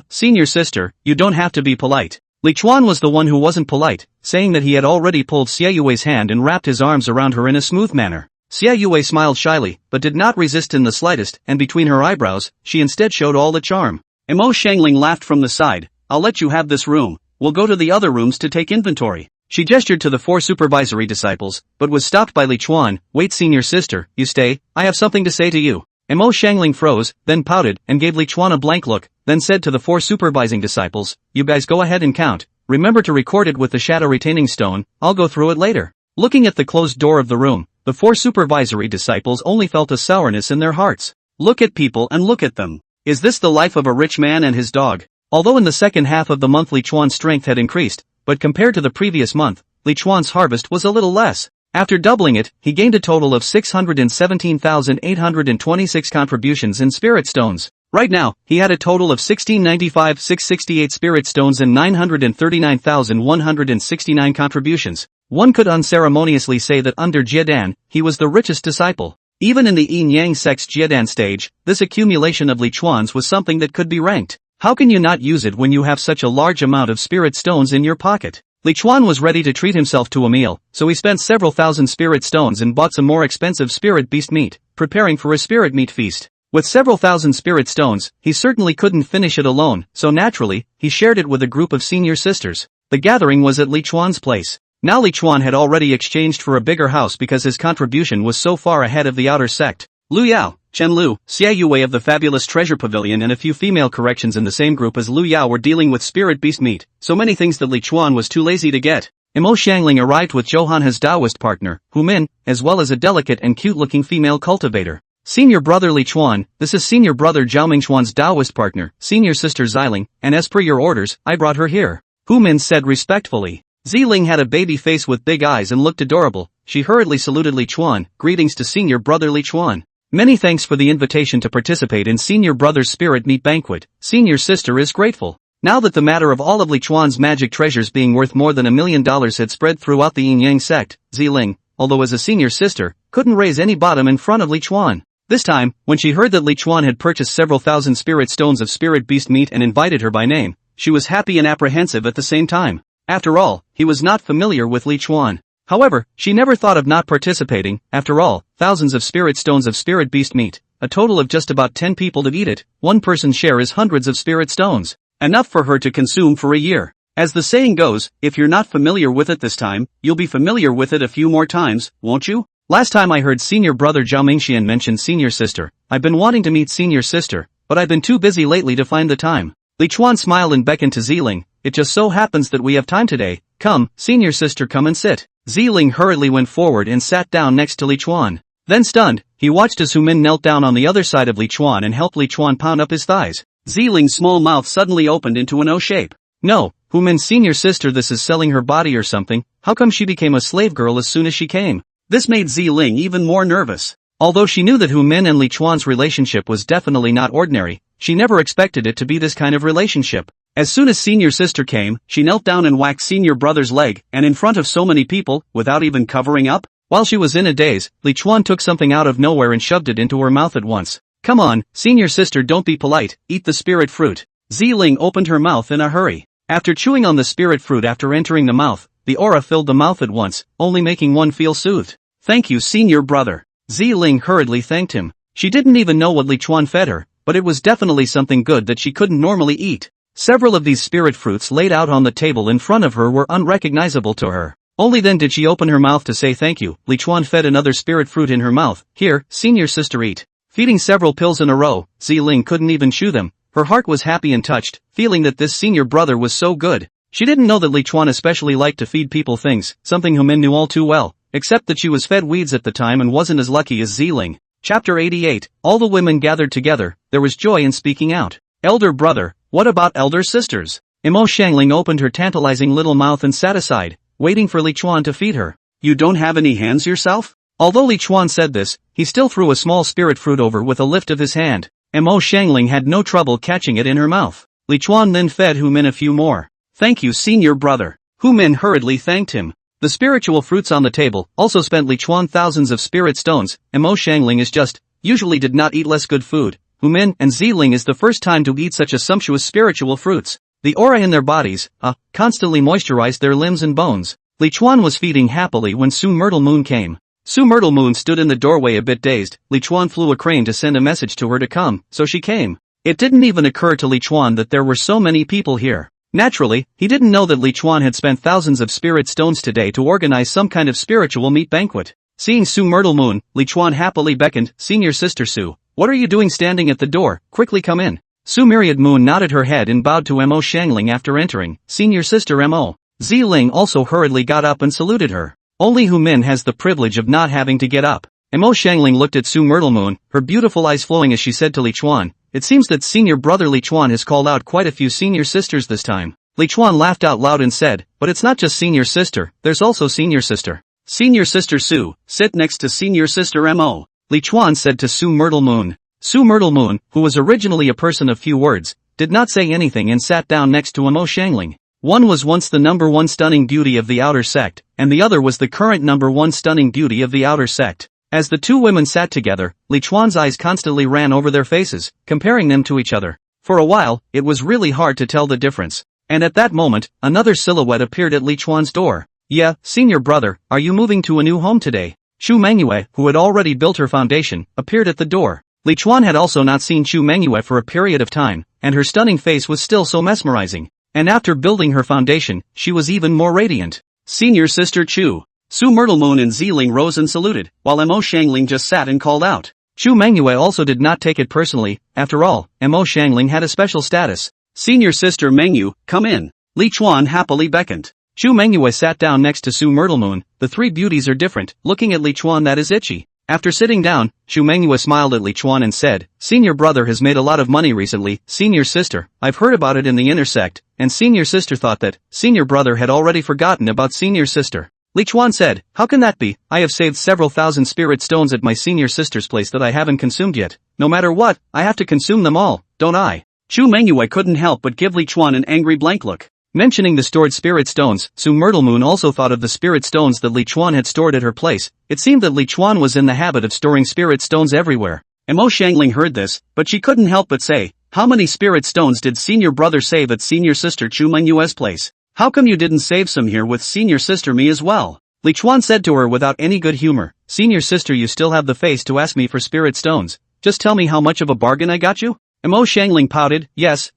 Senior sister, you don't have to be polite. Li Chuan was the one who wasn't polite, saying that he had already pulled Xie Yue's hand and wrapped his arms around her in a smooth manner. Xie Yue smiled shyly, but did not resist in the slightest, and between her eyebrows, she instead showed all the charm. Mo Xiangling laughed from the side. I'll let you have this room, we'll go to the other rooms to take inventory. She gestured to the 4 supervisory disciples, but was stopped by Li Chuan. Wait, senior sister, you stay, I have something to say to you. Mo Xiangling froze, then pouted, and gave Li Chuan a blank look, then said to the 4 supervising disciples, you guys go ahead and count. Remember to record it with the shadow retaining stone, I'll go through it later. Looking at the closed door of the room, the 4 supervisory disciples only felt a sourness in their hearts. Look at people and look at them. Is this the life of a rich man and his dog? Although in the second half of the month Li Chuan's strength had increased, but compared to the previous month, Li Chuan's harvest was a little less. After doubling it, he gained a total of 617,826 contributions in spirit stones. Right now, he had a total of 1695,668 spirit stones and 939,169 contributions. One could unceremoniously say that under Jiedan, he was the richest disciple. Even in the Yin-Yang sect's Jiedan stage, this accumulation of Li Chuan's was something that could be ranked. How can you not use it when you have such a large amount of spirit stones in your pocket? Li Chuan was ready to treat himself to a meal, so he spent several thousand spirit stones and bought some more expensive spirit beast meat, preparing for a spirit meat feast. With several thousand spirit stones, he certainly couldn't finish it alone, so naturally, he shared it with a group of senior sisters. The gathering was at Li Chuan's place. Now Li Chuan had already exchanged for a bigger house because his contribution was so far ahead of the outer sect. Lu Yao, Chen Lu, Xie Yue of the Fabulous Treasure Pavilion and a few female corrections in the same group as Lu Yao were dealing with spirit beast meat, so many things that Li Chuan was too lazy to get. Mo Xiangling arrived with Johanna's Taoist partner, Hu Min, as well as a delicate and cute-looking female cultivator. Senior brother Li Chuan, this is senior brother Zhao Mingxuan's Taoist partner, senior sister Xiling, and as per your orders, I brought her here. Hu Min said respectfully. Xiling had a baby face with big eyes and looked adorable. She hurriedly saluted Li Chuan, greetings to senior brother Li Chuan. Many thanks for the invitation to participate in senior brother's spirit meat banquet. Senior sister is grateful. Now that the matter of all of Li Chuan's magic treasures being worth more than $1 million had spread throughout the Yin-Yang sect, Xiling, although as a senior sister, couldn't raise any bottom in front of Li Chuan. This time, when she heard that Li Chuan had purchased several thousand spirit stones of spirit beast meat and invited her by name, she was happy and apprehensive at the same time. After all, he was not familiar with Li Chuan. However, she never thought of not participating. After all, thousands of spirit stones of spirit beast meat, a total of just about 10 people to eat it, one person's share is hundreds of spirit stones. Enough for her to consume for a year. As the saying goes, if you're not familiar with it this time, you'll be familiar with it a few more times, won't you? Last time I heard senior brother Zhao Mingxian mention senior sister, I've been wanting to meet senior sister, but I've been too busy lately to find the time. Li Chuan smiled and beckoned to Xiling. It just so happens that we have time today. Come, senior sister, come and sit. Xiling hurriedly went forward and sat down next to Li Chuan. Then stunned, he watched as Hu Min knelt down on the other side of Li Chuan and helped Li Chuan pound up his thighs. Xiling's small mouth suddenly opened into an O shape. No, Hu Min's senior sister, this is selling her body or something. How come she became a slave girl as soon as she came? This made Xiling even more nervous. Although she knew that Hu Min and Li Chuan's relationship was definitely not ordinary, she never expected it to be this kind of relationship. As soon as senior sister came, she knelt down and whacked senior brother's leg, and in front of so many people, without even covering up. While she was in a daze, Li Chuan took something out of nowhere and shoved it into her mouth at once. Come on, senior sister, don't be polite, eat the spirit fruit. Xiling opened her mouth in a hurry. After chewing on the spirit fruit after entering the mouth, the aura filled the mouth at once, only making one feel soothed. Thank you, senior brother. Xiling hurriedly thanked him. She didn't even know what Li Chuan fed her, but it was definitely something good that she couldn't normally eat. Several of these spirit fruits laid out on the table in front of her were unrecognizable to her. Only then did she open her mouth to say thank you. Li Chuan fed another spirit fruit in her mouth. Here, senior sister, eat. Feeding several pills in a row, Xiling couldn't even chew them. Her heart was happy and touched, feeling that this senior brother was so good. She didn't know that Li Chuan especially liked to feed people things, something Hu Min knew all too well, except that she was fed weeds at the time and wasn't as lucky as Xiling. Chapter 88. All the women gathered together. There was joy in speaking out. Elder brother, what about elder sisters? Mo Xiangling opened her tantalizing little mouth and sat aside, waiting for Li Chuan to feed her. You don't have any hands yourself? Although Li Chuan said this, he still threw a small spirit fruit over with a lift of his hand. Mo Xiangling had no trouble catching it in her mouth. Li Chuan then fed Hu Min a few more. Thank you, senior brother. Hu Min hurriedly thanked him. The spiritual fruits on the table also spent Li Chuan thousands of spirit stones, and Mo Xiangling is just, usually did not eat less good food. Hu Min and Xiling is the first time to eat such a sumptuous spiritual fruits. The aura in their bodies, constantly moisturized their limbs and bones. Li Chuan was feeding happily when Su Myrtle Moon came. Su Myrtle Moon stood in the doorway a bit dazed. Li Chuan flew a crane to send a message to her to come, so she came. It didn't even occur to Li Chuan that there were so many people here. Naturally, he didn't know that Li Chuan had spent thousands of spirit stones today to organize some kind of spiritual meat banquet. Seeing Su Myrtle Moon, Li Chuan happily beckoned, "Senior sister Su, what are you doing standing at the door? Quickly come in." Su Myriad Moon nodded her head and bowed to Mo Xiangling after entering. "Senior sister Mo." Xiling also hurriedly got up and saluted her. Only Hu Min has the privilege of not having to get up. Mo Xiangling looked at Su Myrtle Moon, her beautiful eyes flowing as she said to Li Chuan, "It seems that senior brother Li Chuan has called out quite a few senior sisters this time." Li Chuan laughed out loud and said, "But it's not just senior sister, there's also senior sister. Senior sister Su, sit next to senior sister Mo." Li Chuan said to Su Myrtle Moon. Su Myrtle Moon, who was originally a person of few words, did not say anything and sat down next to Mo Xiangling. One was once the #1 stunning beauty of the outer sect, and the other was the current #1 stunning beauty of the outer sect. As the two women sat together, Li Chuan's eyes constantly ran over their faces, comparing them to each other. For a while, it was really hard to tell the difference. And at that moment, another silhouette appeared at Li Chuan's door. "Yeah, senior brother, are you moving to a new home today?" Chu Mengyou, who had already built her foundation, appeared at the door. Li Chuan had also not seen Chu Mengyou for a period of time, and her stunning face was still so mesmerizing. And after building her foundation, she was even more radiant. "Senior sister Chu." Su Myrtle Moon and Xiling rose and saluted, while Mo Xiangling just sat and called out. Chu Mengyou also did not take it personally. After all, Mo Xiangling had a special status. "Senior sister Mengyou, come in." Li Chuan happily beckoned. Chu Mengyou sat down next to Su Myrtle Moon. The three beauties are different, looking at Li Chuan that is itchy. After sitting down, Chu Mengyou smiled at Li Chuan and said, "Senior brother has made a lot of money recently. Senior sister, I've heard about it in the inner sect," and senior sister thought that senior brother had already forgotten about senior sister. Li Chuan said, "How can that be? I have saved several thousand spirit stones at my senior sister's place that I haven't consumed yet. No matter what, I have to consume them all, don't I?" Chu Mengyou couldn't help but give Li Chuan an angry blank look. Mentioning the stored spirit stones, Su Myrtle Moon also thought of the spirit stones that Li Chuan had stored at her place. It seemed that Li Chuan was in the habit of storing spirit stones everywhere. Mo Xiangling heard this, but she couldn't help but say, "How many spirit stones did senior brother save at senior sister Chu Mengyou's place? How come you didn't save some here with senior sister me as well?" Li Chuan said to her without any good humor, "Senior sister, you still have the face to ask me for spirit stones. Just tell me how much of a bargain I got you?" Mo Xiangling pouted, yes,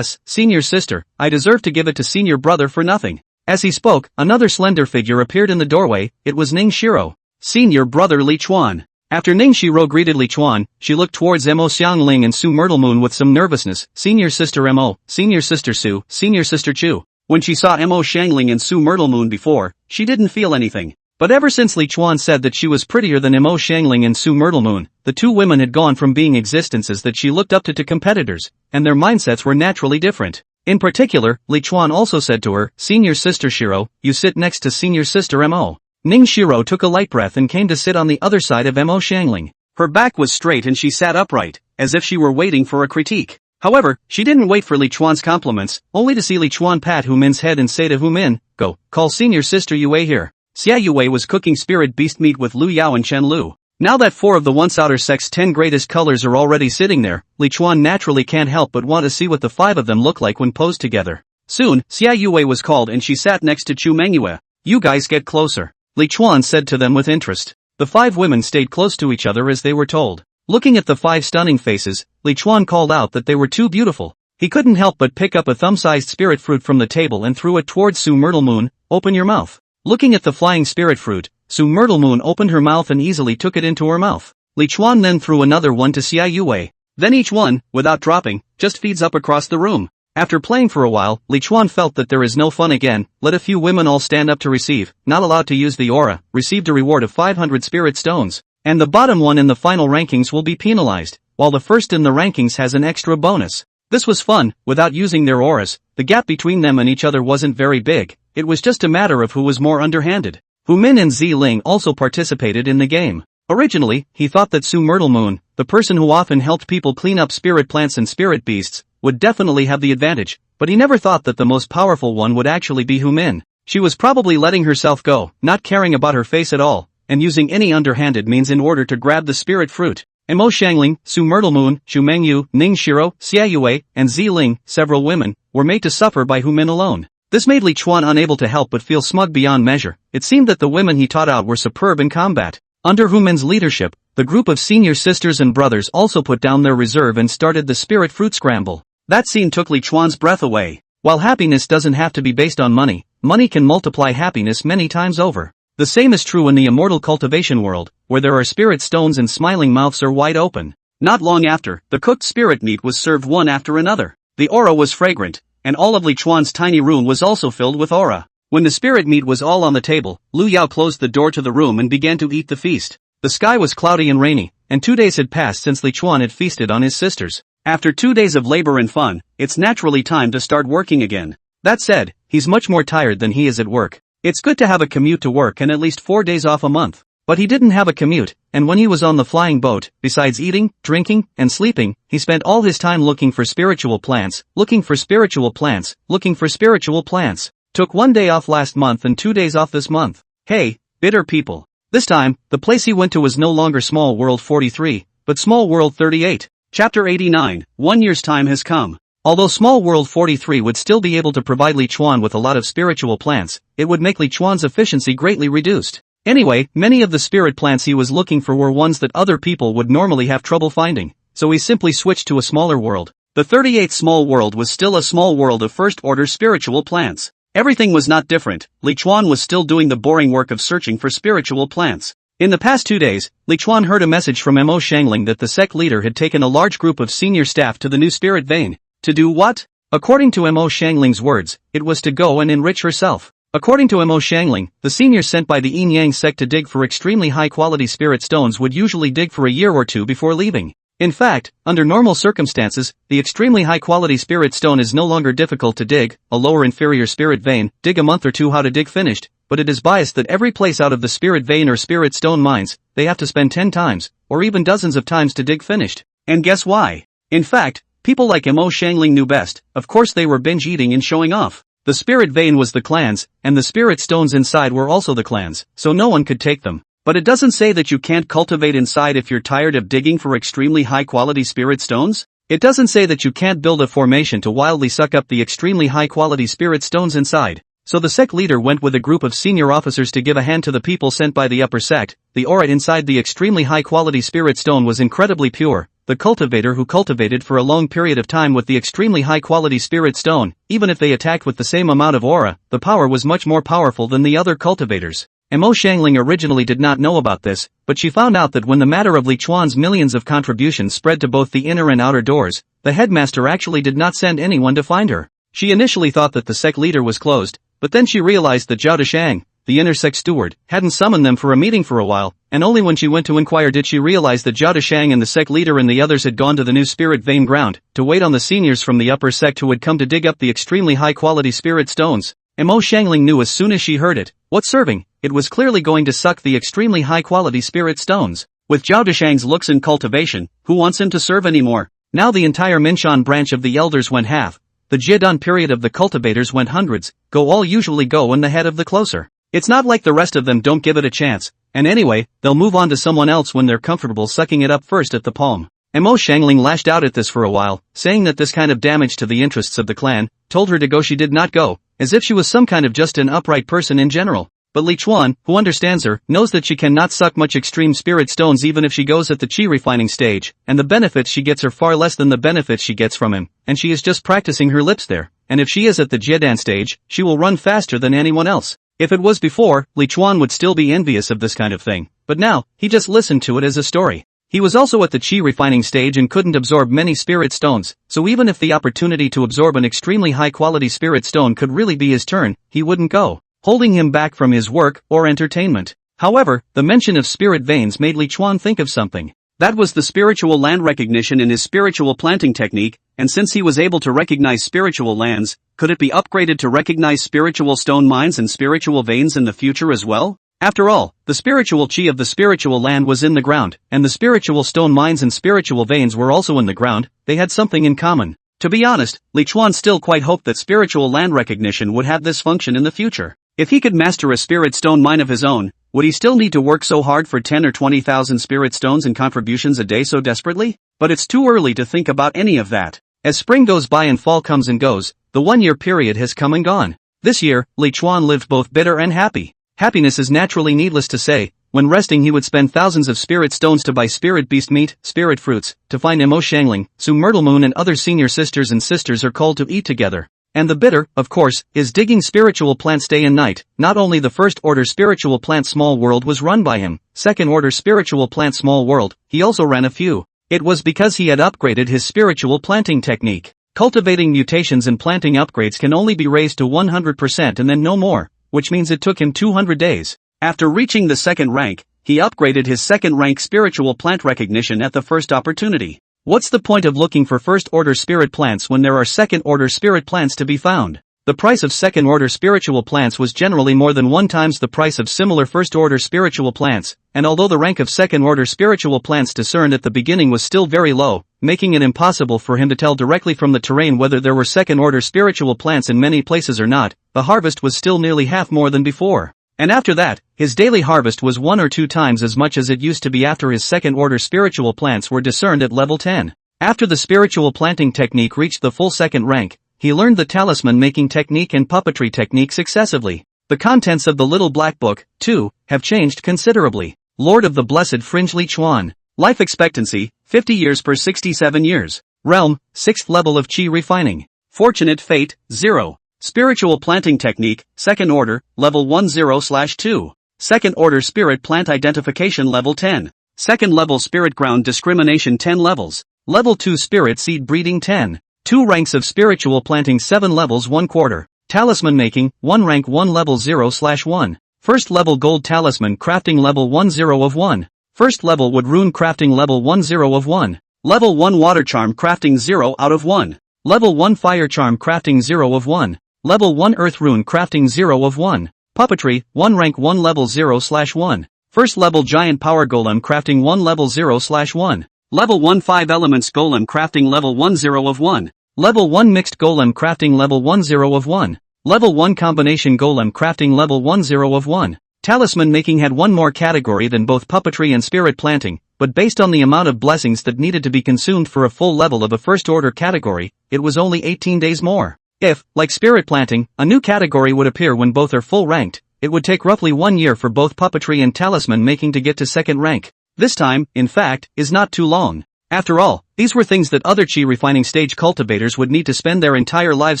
senior sister, I deserve to give it to senior brother for nothing." As he spoke, another slender figure appeared in the doorway. It was Ning Shiro. "Senior brother Li Chuan." After Ning Shiro greeted Li Chuan, she looked towards Mo Xiangling and Su Myrtle Moon with some nervousness. "Senior sister Mo, senior sister Su, senior sister Chu." When she saw Mo Xiangling and Su Myrtle Moon before, she didn't feel anything. But ever since Li Chuan said that she was prettier than Mo Xiangling and Su Myrtle Moon, the two women had gone from being existences that she looked up to competitors, and their mindsets were naturally different. In particular, Li Chuan also said to her, "Senior sister Shiro, you sit next to senior sister Mo." Ning Shiro took a light breath and came to sit on the other side of Mo Xiangling. Her back was straight and she sat upright, as if she were waiting for a critique. However, she didn't wait for Li Chuan's compliments, only to see Li Chuan pat Hu Min's head and say to Hu Min, "Go, call senior sister Yue here." Xia Yue was cooking spirit beast meat with Lu Yao and Chen Lu. Now that 4 of the once outer sect's 10 greatest colors are already sitting there, Li Chuan naturally can't help but want to see what the 5 of them look like when posed together. Soon, Xia Yue was called and she sat next to Chu Mengyou. "You guys get closer," Li Chuan said to them with interest. The 5 women stayed close to each other as they were told. Looking at the 5 stunning faces, Li Chuan called out that they were too beautiful. He couldn't help but pick up a thumb-sized spirit fruit from the table and threw it towards Su Myrtle Moon. "Open your mouth." Looking at the flying spirit fruit, Su Myrtle Moon opened her mouth and easily took it into her mouth. Li Chuan then threw another one to Xia Yue. Then each one, without dropping, just feeds up across the room. After playing for a while, Li Chuan felt that there is no fun again. Let a few women all stand up to receive, not allowed to use the aura, received a reward of 500 spirit stones. And the bottom one in the final rankings will be penalized, while the first in the rankings has an extra bonus. This was fun. Without using their auras, the gap between them and each other wasn't very big. It was just a matter of who was more underhanded. Hu Min and Xiling also participated in the game. Originally, he thought that Su Myrtle Moon, the person who often helped people clean up spirit plants and spirit beasts, would definitely have the advantage, but he never thought that the most powerful one would actually be Hu Min. She was probably letting herself go, not caring about her face at all, and using any underhanded means in order to grab the spirit fruit. And Mo Xiangling, Su Myrtlemoon, Chu Mengyou, Ning Shiro, Xia Yue, and Zi Ling, several women, were made to suffer by Hu Min alone. This made Li Chuan unable to help but feel smug beyond measure. It seemed that the women he taught out were superb in combat. Under Hu Min's leadership, the group of senior sisters and brothers also put down their reserve and started the spirit fruit scramble. That scene took Li Chuan's breath away. While happiness doesn't have to be based on money, money can multiply happiness many times over. The same is true in the immortal cultivation world, where there are spirit stones and smiling mouths are wide open. Not long after, the cooked spirit meat was served one after another. The aura was fragrant, and all of Li Chuan's tiny room was also filled with aura. When the spirit meat was all on the table, Lu Yao closed the door to the room and began to eat the feast. The sky was cloudy and rainy, and 2 days had passed since Li Chuan had feasted on his sisters. After 2 days of labor and fun, it's naturally time to start working again. That said, he's much more tired than he is at work. It's good to have a commute to work and at least 4 days off a month. But he didn't have a commute, and when he was on the flying boat, besides eating, drinking, and sleeping, he spent all his time looking for spiritual plants, looking for spiritual plants, looking for spiritual plants. Took 1 day off last month and 2 days off this month. Hey, bitter people. This time, the place he went to was no longer Small World 43, but Small World 38. Chapter 89, 1 year's time has come. Although Small World 43 would still be able to provide Li Chuan with a lot of spiritual plants, it would make Li Chuan's efficiency greatly reduced. Anyway, many of the spirit plants he was looking for were ones that other people would normally have trouble finding, so he simply switched to a smaller world. The 38th small world was still a small world of first-order spiritual plants. Everything was not different. Li Chuan was still doing the boring work of searching for spiritual plants. In the past 2 days, Li Chuan heard a message from Mo Xiangling that the sect leader had taken a large group of senior staff to the new spirit vein. To do what? According to Mo Xiangling's words, it was to go and enrich herself. According to Mo Xiangling, the seniors sent by the Yin Yang sect to dig for extremely high-quality spirit stones would usually dig for a year or two before leaving. In fact, under normal circumstances, the extremely high-quality spirit stone is no longer difficult to dig. A lower inferior spirit vein, dig a month or two how to dig finished, but it is biased that every place out of the spirit vein or spirit stone mines, they have to spend 10 times, or even dozens of times to dig finished. And guess why? In fact, people like Mo Xiangling knew best. Of course they were binge-eating and showing off. The spirit vein was the clans, and the spirit stones inside were also the clans, so no one could take them. But it doesn't say that you can't cultivate inside if you're tired of digging for extremely high-quality spirit stones. It doesn't say that you can't build a formation to wildly suck up the extremely high-quality spirit stones inside. So the sect leader went with a group of senior officers to give a hand to the people sent by the upper sect. The aura inside the extremely high-quality spirit stone was incredibly pure. The cultivator who cultivated for a long period of time with the extremely high-quality spirit stone, even if they attacked with the same amount of aura, the power was much more powerful than the other cultivators. Mo Xiangling originally did not know about this, but she found out that when the matter of Li Chuan's millions of contributions spread to both the inner and outer doors, the headmaster actually did not send anyone to find her. She initially thought that the sect leader was closed, but then she realized that Zhao Deshang, the inner sect steward, hadn't summoned them for a meeting for a while, and only when she went to inquire did she realize that Zhao Deshang and the sect leader and the others had gone to the new spirit vein ground, to wait on the seniors from the upper sect who had come to dig up the extremely high-quality spirit stones. Mo Xiangling knew as soon as she heard it. What serving? It was clearly going to suck the extremely high-quality spirit stones. With Zhao Deshang's looks and cultivation, who wants him to serve anymore? Now the entire Minshan branch of the elders went half. The Jiedan period of the cultivators went hundreds. Go all usually go in the head of the closer. It's not like the rest of them don't give it a chance, and anyway, they'll move on to someone else when they're comfortable sucking it up first at the palm. Mo Xiangling lashed out at this for a while, saying that this kind of damage to the interests of the clan, told her to go she did not go, as if she was some kind of just an upright person in general. But Li Chuan, who understands her, knows that she cannot suck much extreme spirit stones even if she goes at the chi refining stage, and the benefits she gets are far less than the benefits she gets from him, and she is just practicing her lips there, and if she is at the Jiedan stage, she will run faster than anyone else. If it was before, Li Chuan would still be envious of this kind of thing, but now, he just listened to it as a story. He was also at the chi refining stage and couldn't absorb many spirit stones, so even if the opportunity to absorb an extremely high-quality spirit stone could really be his turn, he wouldn't go, holding him back from his work or entertainment. However, the mention of spirit veins made Li Chuan think of something. That was the spiritual land recognition in his spiritual planting technique, and since he was able to recognize spiritual lands, could it be upgraded to recognize spiritual stone mines and spiritual veins in the future as well? After all, the spiritual chi of the spiritual land was in the ground, and the spiritual stone mines and spiritual veins were also in the ground. They had something in common. To be honest, Li Chuan still quite hoped that spiritual land recognition would have this function in the future. If he could master a spirit stone mine of his own, would he still need to work so hard for 10 or 20,000 spirit stones and contributions a day so desperately? But it's too early to think about any of that. As spring goes by and fall comes and goes, the 1-year period has come and gone. This year, Li Chuan lived both bitter and happy. Happiness is naturally needless to say. When resting he would spend thousands of spirit stones to buy spirit beast meat, spirit fruits, to find Mo Xiangling, Su Myrtle Moon and other senior sisters and sisters are called to eat together. And the bitter, of course, is digging spiritual plants day and night. Not only the first order spiritual plant small world was run by him, second order spiritual plant small world, he also ran a few. It was because he had upgraded his spiritual planting technique. Cultivating mutations and planting upgrades can only be raised to 100% and then no more, which means it took him 200 days. After reaching the second rank, he upgraded his second rank spiritual plant recognition at the first opportunity. What's the point of looking for first-order spirit plants when there are second-order spirit plants to be found? The price of second-order spiritual plants was generally more than 1 times the price of similar first-order spiritual plants, and although the rank of second-order spiritual plants discerned at the beginning was still very low, making it impossible for him to tell directly from the terrain whether there were second-order spiritual plants in many places or not, the harvest was still nearly half more than before. And after that, his daily harvest was 1 or 2 times as much as it used to be after his second-order spiritual plants were discerned at level 10. After the spiritual planting technique reached the full second rank, he learned the talisman-making technique and puppetry technique successively. The contents of the little black book, too, have changed considerably. Lord of the Blessed Fringe Li Chuan. Life expectancy, 50 years per 67 years. Realm, 6th level of Qi refining. Fortunate fate, 0. Spiritual planting technique, second order, level 10/2. Second order spirit plant identification level 10. Second level spirit ground discrimination 10 levels. Level 2 spirit seed breeding 10. 2 ranks of spiritual planting 7 levels 1 quarter. Talisman making, 1 rank 1 level 0/1. First level gold talisman crafting level 10 of 1. First level wood rune crafting level 10 of 1. Level 1 water charm crafting 0 out of 1. Level 1 fire charm crafting 0 of 1. Level 1 Earth Rune crafting 0 of 1. Puppetry, 1 rank 1 level 0/1. First level Giant Power Golem crafting 1 level 0/1. Level 1 5 Elements Golem crafting level 10 of 1. Level 1 Mixed Golem crafting level 10 of 1. Level 1 Combination Golem crafting level 10 of 1. Talisman making had one more category than both puppetry and spirit planting, but based on the amount of blessings that needed to be consumed for a full level of a first order category, it was only 18 days more. If, like spirit planting, a new category would appear when both are full ranked, it would take roughly 1 year for both puppetry and talisman making to get to second rank. This time, in fact, is not too long. After all, these were things that other Qi refining stage cultivators would need to spend their entire lives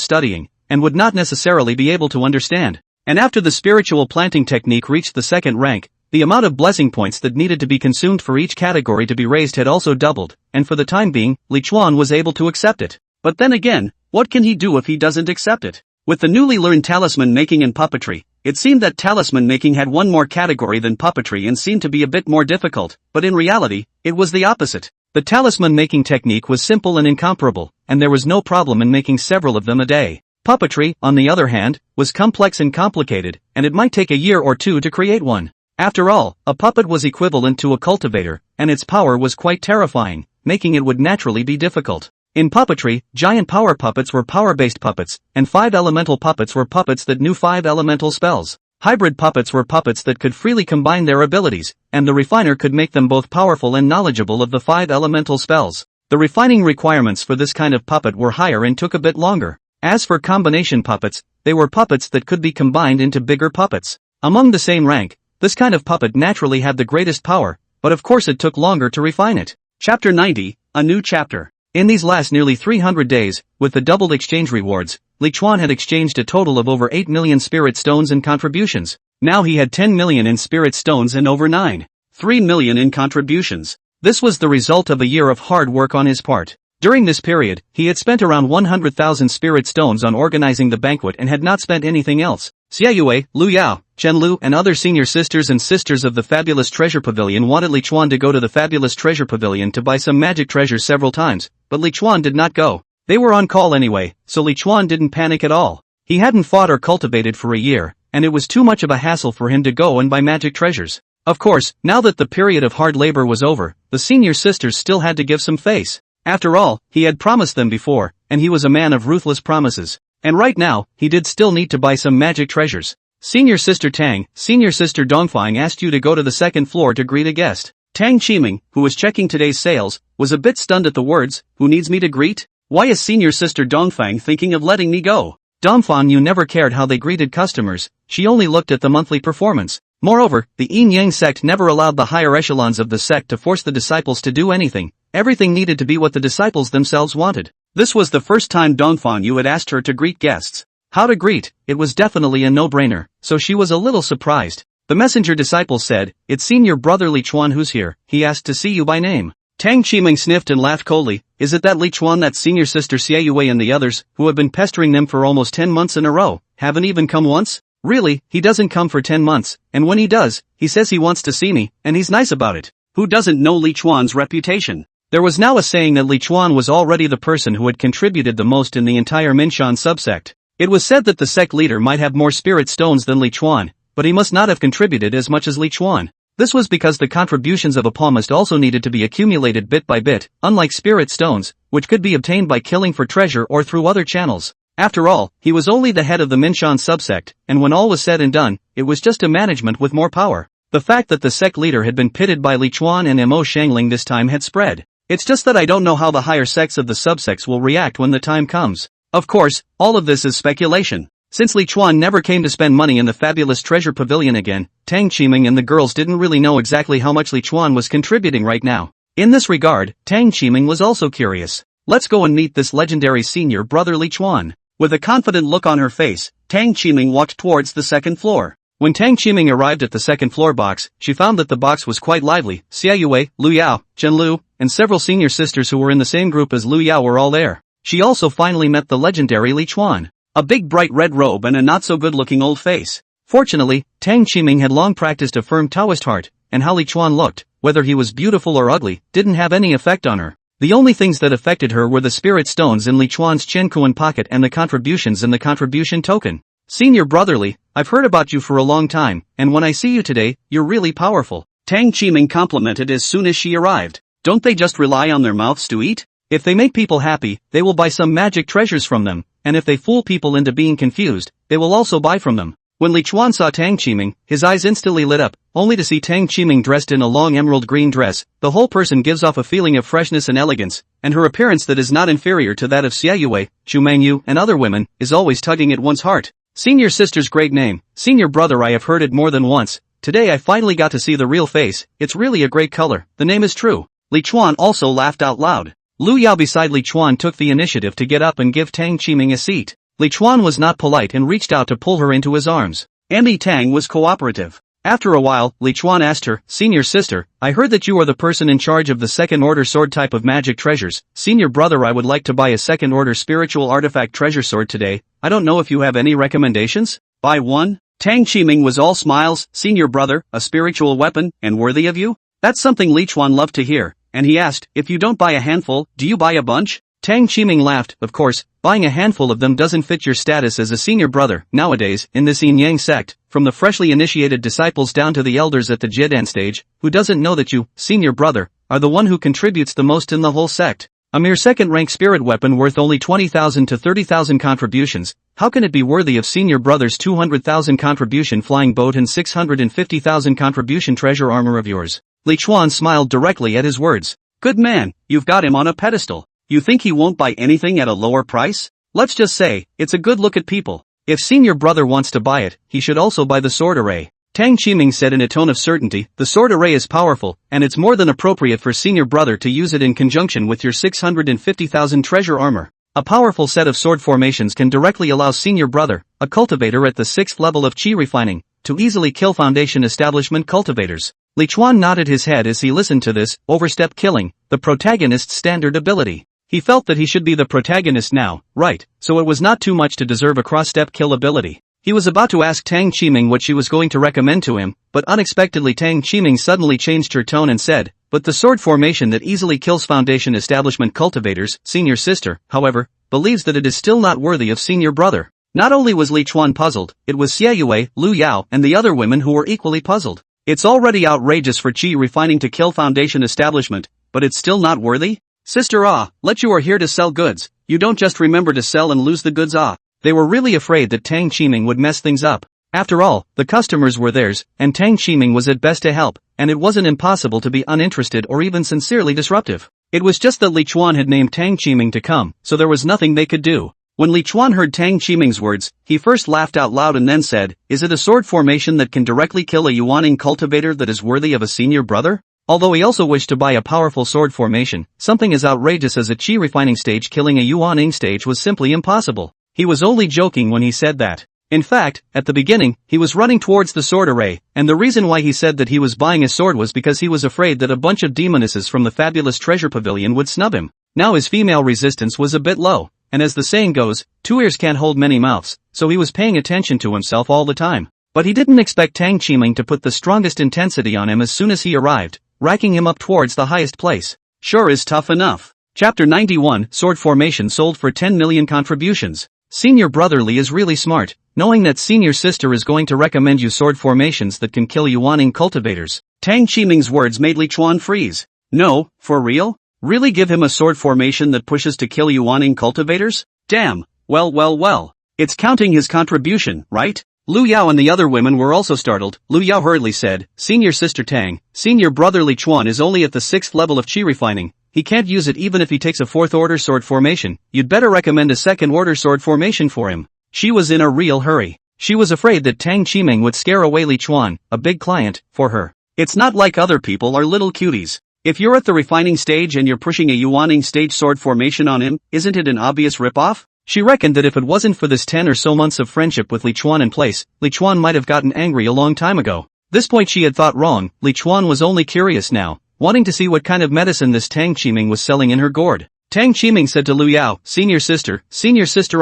studying, and would not necessarily be able to understand. And after the spiritual planting technique reached the second rank, the amount of blessing points that needed to be consumed for each category to be raised had also doubled, and for the time being, Li Chuan was able to accept it. But then again, what can he do if he doesn't accept it? With the newly learned talisman making and puppetry, it seemed that talisman making had one more category than puppetry and seemed to be a bit more difficult, but in reality, it was the opposite. The talisman making technique was simple and incomparable, and there was no problem in making several of them a day. Puppetry, on the other hand, was complex and complicated, and it might take a year or 2 to create one. After all, a puppet was equivalent to a cultivator, and its power was quite terrifying, making it would naturally be difficult. In puppetry, giant power puppets were power-based puppets, and 5 elemental puppets were puppets that knew 5 elemental spells. Hybrid puppets were puppets that could freely combine their abilities, and the refiner could make them both powerful and knowledgeable of the 5 elemental spells. The refining requirements for this kind of puppet were higher and took a bit longer. As for combination puppets, they were puppets that could be combined into bigger puppets. Among the same rank, this kind of puppet naturally had the greatest power, but of course it took longer to refine it. Chapter 90, a new chapter. In these last nearly 300 days, with the doubled exchange rewards, Li Chuan had exchanged a total of over 8 million spirit stones and contributions. Now he had 10 million in spirit stones and over 3 million in contributions. This was the result of a year of hard work on his part. During this period, he had spent around 100,000 spirit stones on organizing the banquet and had not spent anything else. Xie Yue, Lu Yao, Chen Lu and other senior sisters and sisters of the Fabulous Treasure Pavilion wanted Li Chuan to go to the Fabulous Treasure Pavilion to buy some magic treasures several times, but Li Chuan did not go. They were on call anyway, so Li Chuan didn't panic at all. He hadn't fought or cultivated for a year, and it was too much of a hassle for him to go and buy magic treasures. Of course, now that the period of hard labor was over, the senior sisters still had to give some face. After all, he had promised them before, and he was a man of ruthless promises. And right now, he did still need to buy some magic treasures. Senior Sister Tang, Senior Sister Dongfang asked you to go to the second floor to greet a guest. Tang Qiming, who was checking today's sales, was a bit stunned at the words, who needs me to greet? Why is Senior Sister Dongfang thinking of letting me go? Dongfang Yu never cared how they greeted customers, she only looked at the monthly performance. Moreover, the Yin Yang sect never allowed the higher echelons of the sect to force the disciples to do anything. Everything needed to be what the disciples themselves wanted. This was the first time Dongfang Yu had asked her to greet guests. How to greet? It was definitely a no-brainer, so she was a little surprised. The messenger disciple said, "It's Senior Brother Li Chuan who's here, he asked to see you by name." Tang Qiming sniffed and laughed coldly. Is it that Li Chuan, that Senior Sister Xie Yue and the others, who have been pestering them for almost 10 months in a row, haven't even come once? Really, he doesn't come for 10 months, and when he does, he says he wants to see me, and he's nice about it. Who doesn't know Li Chuan's reputation? There was now a saying that Li Chuan was already the person who had contributed the most in the entire Minshan subsect. It was said that the sect leader might have more spirit stones than Li Chuan, but he must not have contributed as much as Li Chuan. This was because the contributions of a palmist also needed to be accumulated bit by bit, unlike spirit stones, which could be obtained by killing for treasure or through other channels. After all, he was only the head of the Minshan subsect, and when all was said and done, it was just a management with more power. The fact that the sect leader had been pitted by Li Chuan and Mo Xiangling this time had spread. It's just that I don't know how the higher sects of the subsects will react when the time comes. Of course, all of this is speculation. Since Li Chuan never came to spend money in the fabulous treasure pavilion again, Tang Qiming and the girls didn't really know exactly how much Li Chuan was contributing right now. In this regard, Tang Qiming was also curious. Let's go and meet this legendary senior brother Li Chuan. With a confident look on her face, Tang Qiming walked towards the second floor. When Tang Qiming arrived at the second floor box, she found that the box was quite lively. Xia Yue, Lu Yao, Chen Lu, and several senior sisters who were in the same group as Lu Yao were all there. She also finally met the legendary Li Chuan. A big bright red robe and a not-so-good-looking old face. Fortunately, Tang Qiming had long practiced a firm Taoist heart, and how Li Chuan looked, whether he was beautiful or ugly, didn't have any effect on her. The only things that affected her were the spirit stones in Li Chuan's Chen Kuan pocket and the contributions in the contribution token. Senior brotherly, I've heard about you for a long time, and when I see you today, you're really powerful. Tang Qiming complimented as soon as she arrived. Don't they just rely on their mouths to eat? If they make people happy, they will buy some magic treasures from them, and if they fool people into being confused, they will also buy from them. When Li Chuan saw Tang Qiming, his eyes instantly lit up, only to see Tang Qiming dressed in a long emerald green dress. The whole person gives off a feeling of freshness and elegance, and her appearance that is not inferior to that of Xia Yue, Chu Mengyou, and other women, is always tugging at one's heart. Senior sister's great name, senior brother, I have heard it more than once. Today I finally got to see the real face, it's really a great color, the name is true. Li Chuan also laughed out loud. Lu Yao beside Li Chuan took the initiative to get up and give Tang Qiming a seat. Li Chuan was not polite and reached out to pull her into his arms. Emmy Tang was cooperative. After a while, Li Chuan asked her, Senior sister, I heard that you are the person in charge of the second order sword type of magic treasures. Senior brother, I would like to buy a second order spiritual artifact treasure sword today. I don't know if you have any recommendations? Buy one? Tang Qiming was all smiles. Senior brother, a spiritual weapon, and worthy of you? That's something Li Chuan loved to hear. And he asked, if you don't buy a handful, do you buy a bunch? Tang Qiming laughed. Of course, buying a handful of them doesn't fit your status as a senior brother. Nowadays, in this Yin Yang sect, from the freshly initiated disciples down to the elders at the Jidan stage, who doesn't know that you, senior brother, are the one who contributes the most in the whole sect? A mere second-rank spirit weapon worth only 20,000 to 30,000 contributions, how can it be worthy of senior brother's 200,000 contribution flying boat and 650,000 contribution treasure armor of yours? Li Chuan smiled directly at his words. Good man, you've got him on a pedestal. You think he won't buy anything at a lower price? Let's just say, it's a good look at people. If senior brother wants to buy it, he should also buy the sword array. Tang Qiming said in a tone of certainty, the sword array is powerful, and it's more than appropriate for senior brother to use it in conjunction with your 650,000 treasure armor. A powerful set of sword formations can directly allow senior brother, a cultivator at the 6th level of chi refining, to easily kill foundation establishment cultivators. Li Chuan nodded his head as he listened to this, overstep killing, the protagonist's standard ability. He felt that he should be the protagonist now, right, so it was not too much to deserve a cross-step kill ability. He was about to ask Tang Qiming what she was going to recommend to him, but unexpectedly Tang Qiming suddenly changed her tone and said, but the sword formation that easily kills foundation establishment cultivators, senior sister, however, believes that it is still not worthy of senior brother. Not only was Li Chuan puzzled, it was Xie Yue, Lu Yao, and the other women who were equally puzzled. It's already outrageous for chi refining to kill foundation establishment, but it's still not worthy? Sister let you are here to sell goods, you don't just remember to sell and lose the goods They were really afraid that Tang Qiming would mess things up. After all, the customers were theirs, and Tang Qiming was at best to help, and it wasn't impossible to be uninterested or even sincerely disruptive. It was just that Li Chuan had named Tang Qiming to come, so there was nothing they could do. When Li Chuan heard Tang Qiming's words, he first laughed out loud and then said, "Is it a sword formation that can directly kill a Yuaning cultivator that is worthy of a senior brother?" Although he also wished to buy a powerful sword formation, something as outrageous as a qi refining stage killing a Yuaning stage was simply impossible. He was only joking when he said that. In fact, at the beginning, he was running towards the sword array, and the reason why he said that he was buying a sword was because he was afraid that a bunch of demonesses from the fabulous treasure pavilion would snub him. Now his female resistance was a bit low, and as the saying goes, 2 ears can't hold many mouths, so he was paying attention to himself all the time. But he didn't expect Tang Qiming to put the strongest intensity on him as soon as he arrived, racking him up towards the highest place. Sure is tough enough. Chapter 91, Sword Formation sold for 10 million contributions. Senior brother Li is really smart, knowing that senior sister is going to recommend you sword formations that can kill Yuaning cultivators. Tang Qiming's words made Li Chuan freeze. No, for real? Really give him a sword formation that pushes to kill Yuaning cultivators? Damn, well. It's counting his contribution, right? Lu Yao and the other women were also startled. Lu Yao hurriedly said, "Senior sister Tang, senior brother Li Chuan is only at the 6th level of qi refining. He can't use it even if he takes a 4th order sword formation. You'd better recommend a 2nd order sword formation for him." She was in a real hurry. She was afraid that Tang Qiming would scare away Li Chuan, a big client, for her. It's not like other people are little cuties. If you're at the refining stage and you're pushing a Yuaning stage sword formation on him, isn't it an obvious ripoff? She reckoned that if it wasn't for this 10 or so months of friendship with Li Chuan in place, Li Chuan might have gotten angry a long time ago. This point she had thought wrong. Li Chuan was only curious now, wanting to see what kind of medicine this Tang Qiming was selling in her gourd. Tang Qiming said to Lu Yao, Senior sister,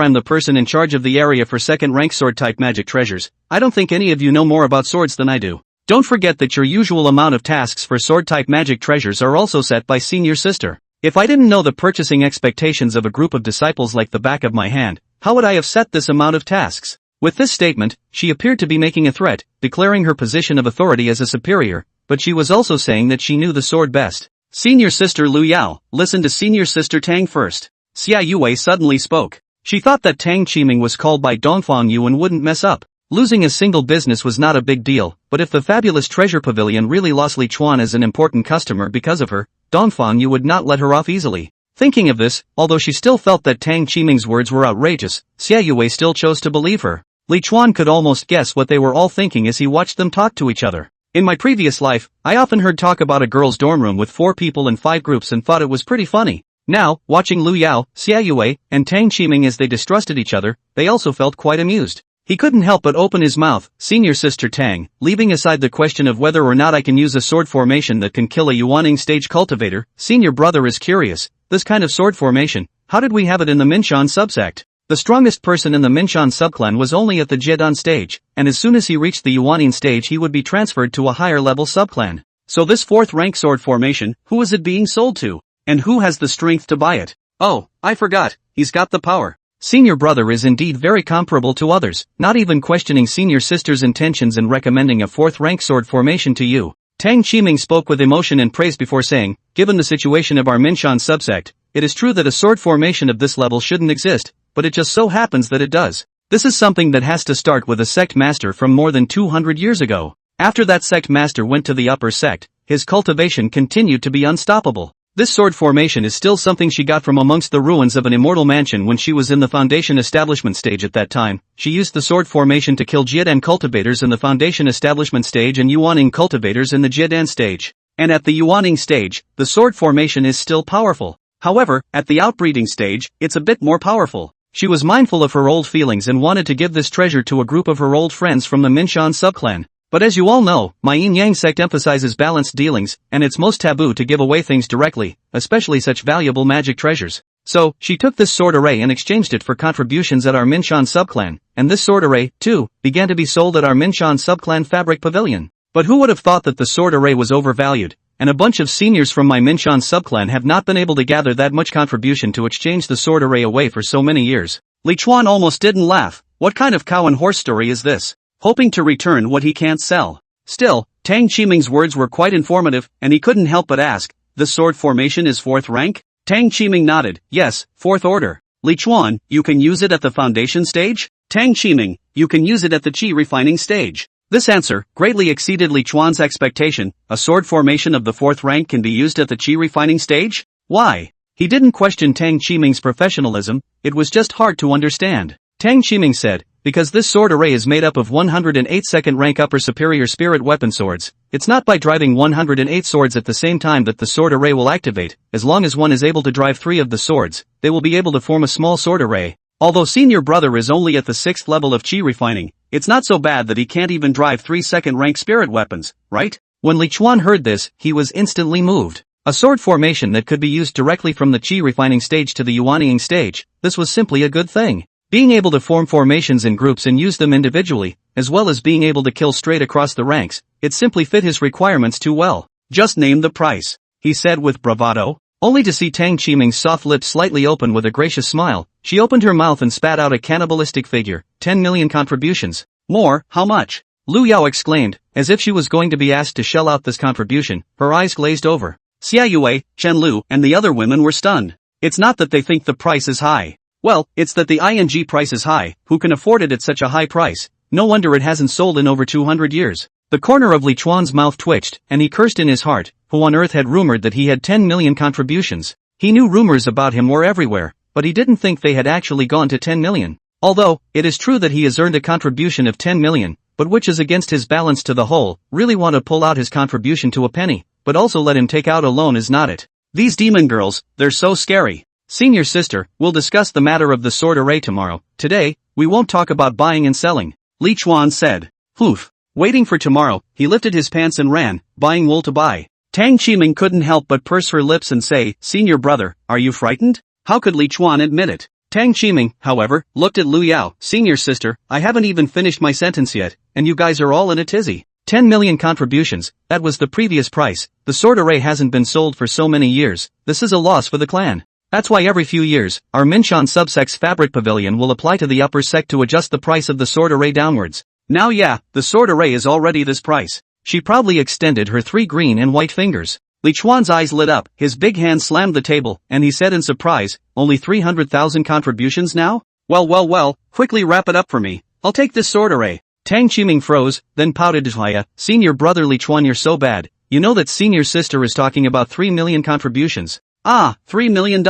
I'm the person in charge of the area for 2nd rank sword type magic treasures. I don't think any of you know more about swords than I do. Don't forget that your usual amount of tasks for sword type magic treasures are also set by senior sister. If I didn't know the purchasing expectations of a group of disciples like the back of my hand, how would I have set this amount of tasks? With this statement, she appeared to be making a threat, declaring her position of authority as a superior, but she was also saying that she knew the sword best. Senior sister Lu Yao, listen to senior sister Tang first. Xia Yue suddenly spoke. She thought that Tang Qiming was called by Dongfang Yu and wouldn't mess up. Losing a single business was not a big deal, but if the fabulous treasure pavilion really lost Li Chuan as an important customer because of her, Dongfang Yu would not let her off easily. Thinking of this, although she still felt that Tang Qiming's words were outrageous, Xia Yue still chose to believe her. Li Chuan could almost guess what they were all thinking as he watched them talk to each other. In my previous life, I often heard talk about a girl's dorm room with 4 people in 5 groups and thought it was pretty funny. Now, watching Lu Yao, Xia Yue, and Tang Qiming as they distrusted each other, they also felt quite amused. He couldn't help but open his mouth. Senior sister Tang, leaving aside the question of whether or not I can use a sword formation that can kill a Yuaning stage cultivator, senior brother is curious. This kind of sword formation, how did we have it in the Minshan subsect? The strongest person in the Minshan subclan was only at the Jiedan stage, and as soon as he reached the Yuaning stage he would be transferred to a higher level subclan. So this 4th rank sword formation, who is it being sold to? And who has the strength to buy it? Oh, I forgot, he's got the power. Senior brother is indeed very comparable to others, not even questioning senior sister's intentions and recommending a 4th rank sword formation to you. Tang Qiming spoke with emotion and praise before saying, given the situation of our Minshan subsect, it is true that a sword formation of this level shouldn't exist, but it just so happens that it does. This is something that has to start with a sect master from more than 200 years ago. After that sect master went to the upper sect, his cultivation continued to be unstoppable. This sword formation is still something she got from amongst the ruins of an immortal mansion when she was in the foundation establishment stage at that time. She used the sword formation to kill Jiedan cultivators in the foundation establishment stage and Yuaning cultivators in the Jiedan stage. And at the Yuaning stage, the sword formation is still powerful. However, at the outbreeding stage, it's a bit more powerful. She was mindful of her old feelings and wanted to give this treasure to a group of her old friends from the Minshan subclan. But as you all know, my yin-yang sect emphasizes balanced dealings, and it's most taboo to give away things directly, especially such valuable magic treasures. So, she took this sword array and exchanged it for contributions at our Minshan subclan, and this sword array, too, began to be sold at our Minshan subclan fabric pavilion. But who would have thought that the sword array was overvalued, and a bunch of seniors from my Minshan subclan have not been able to gather that much contribution to exchange the sword array away for so many years. Li Chuan almost didn't laugh. What kind of cow and horse story is this? Hoping to return what he can't sell. Still, Tang Qiming's words were quite informative, and he couldn't help but ask, this sword formation is 4th rank? Tang Qiming nodded. Yes, fourth order. Li Chuan, you can use it at the foundation stage? Tang Qiming, you can use it at the qi refining stage. This answer greatly exceeded Li Chuan's expectation. A sword formation of the fourth rank can be used at the qi refining stage? Why? He didn't question Tang Qiming's professionalism, it was just hard to understand. Tang Qiming said, because this sword array is made up of 108 second rank upper superior spirit weapon swords, it's not by driving 108 swords at the same time that the sword array will activate. As long as one is able to drive 3 of the swords, they will be able to form a small sword array. Although senior brother is only at the 6th level of qi refining, it's not so bad that he can't even drive 3 second rank spirit weapons, right? When Li Chuan heard this, he was instantly moved. A sword formation that could be used directly from the qi refining stage to the yuanying stage, this was simply a good thing. Being able to form formations in groups and use them individually, as well as being able to kill straight across the ranks, it simply fit his requirements too well. Just name the price, he said with bravado. Only to see Tang Qiming's soft lips slightly open with a gracious smile, she opened her mouth and spat out a cannibalistic figure, 10 million contributions. More, how much? Lu Yao exclaimed, as if she was going to be asked to shell out this contribution, her eyes glazed over. Xia Yue, Chen Lu, and the other women were stunned. It's not that they think the price is high. Well, it's that the ing price is high. Who can afford it at such a high price? No wonder it hasn't sold in over 200 years. The corner of Li Chuan's mouth twitched, and he cursed in his heart. Who on earth had rumored that he had 10 million contributions? He knew rumors about him were everywhere, but he didn't think they had actually gone to 10 million. Although, it is true that he has earned a contribution of 10 million, but which is against his balance to the whole. Really want to pull out his contribution to a penny, but also let him take out a loan is not it. These demon girls, they're so scary. Senior sister, we'll discuss the matter of the sword array tomorrow. Today, we won't talk about buying and selling. Li Chuan said. Poof. Waiting for tomorrow, he lifted his pants and ran, buying wool to buy. Tang Qiming couldn't help but purse her lips and say, Senior brother, are you frightened? How could Li Chuan admit it? Tang Qiming, however, looked at Lu Yao. Senior sister, I haven't even finished my sentence yet, and you guys are all in a tizzy. 10 million contributions, that was the previous price. The sword array hasn't been sold for so many years. This is a loss for the clan. That's why every few years, our Minshan subsect's fabric pavilion will apply to the upper sect to adjust the price of the sword array downwards. Now yeah, the sword array is already this price. She proudly extended her 3 green and white fingers. Li Chuan's eyes lit up, his big hand slammed the table, and he said in surprise, only 300,000 contributions now? Well, quickly wrap it up for me. I'll take this sword array. Tang Qiming froze, then pouted. Senior brother Li Chuan, you're so bad. You know that senior sister is talking about 3 million contributions. Ah, $3 million.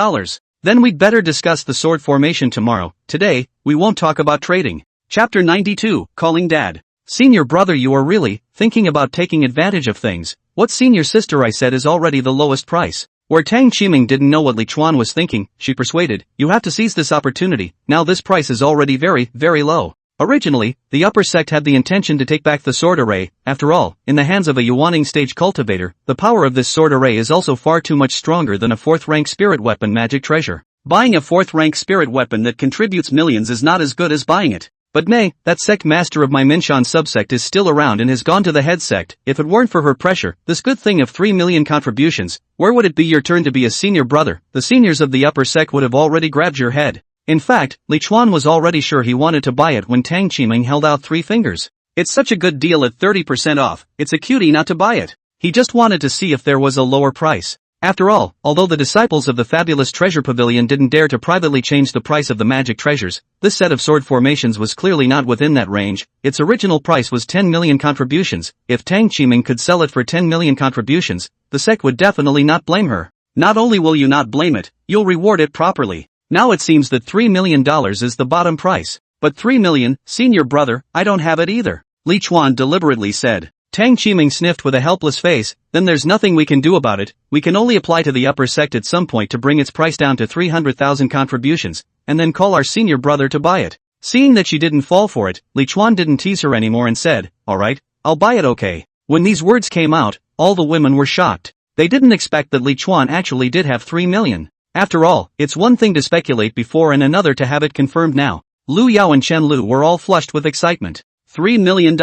Then we'd better discuss the sword formation tomorrow. Today, we won't talk about trading. Chapter 92, Calling Dad. Senior brother, you are really thinking about taking advantage of things. What senior sister I said is already the lowest price. Where Tang Qiming didn't know what Li Chuan was thinking, she persuaded, you have to seize this opportunity. Now this price is already very, very low. Originally, the upper sect had the intention to take back the sword array. After all, in the hands of a yuaning stage cultivator, the power of this sword array is also far too much stronger than a 4th rank spirit weapon magic treasure. Buying a 4th rank spirit weapon that contributes millions is not as good as buying it. But nay, that sect master of my Minshan subsect is still around and has gone to the head sect. If it weren't for her pressure, this good thing of 3 million contributions, where would it be your turn to be a senior brother? The seniors of the upper sect would have already grabbed your head. In fact, Li Chuan was already sure he wanted to buy it when Tang Qiming held out 3 fingers. It's such a good deal at 30% off, it's a cutie not to buy it. He just wanted to see if there was a lower price. After all, although the disciples of the fabulous treasure pavilion didn't dare to privately change the price of the magic treasures, this set of sword formations was clearly not within that range. Its original price was 10 million contributions. If Tang Qiming could sell it for 10 million contributions, the sect would definitely not blame her. Not only will you not blame it, you'll reward it properly. Now it seems that $3 million is the bottom price. But 3 million, senior brother, I don't have it either. Li Chuan deliberately said. Tang Qiming sniffed with a helpless face, then there's nothing we can do about it. We can only apply to the upper sect at some point to bring its price down to 300,000 contributions, and then call our senior brother to buy it. Seeing that she didn't fall for it, Li Chuan didn't tease her anymore and said, alright, I'll buy it okay. When these words came out, all the women were shocked. They didn't expect that Li Chuan actually did have 3 million. After all, it's one thing to speculate before and another to have it confirmed now. Lu Yao and Chen Lu were all flushed with excitement. $3 million.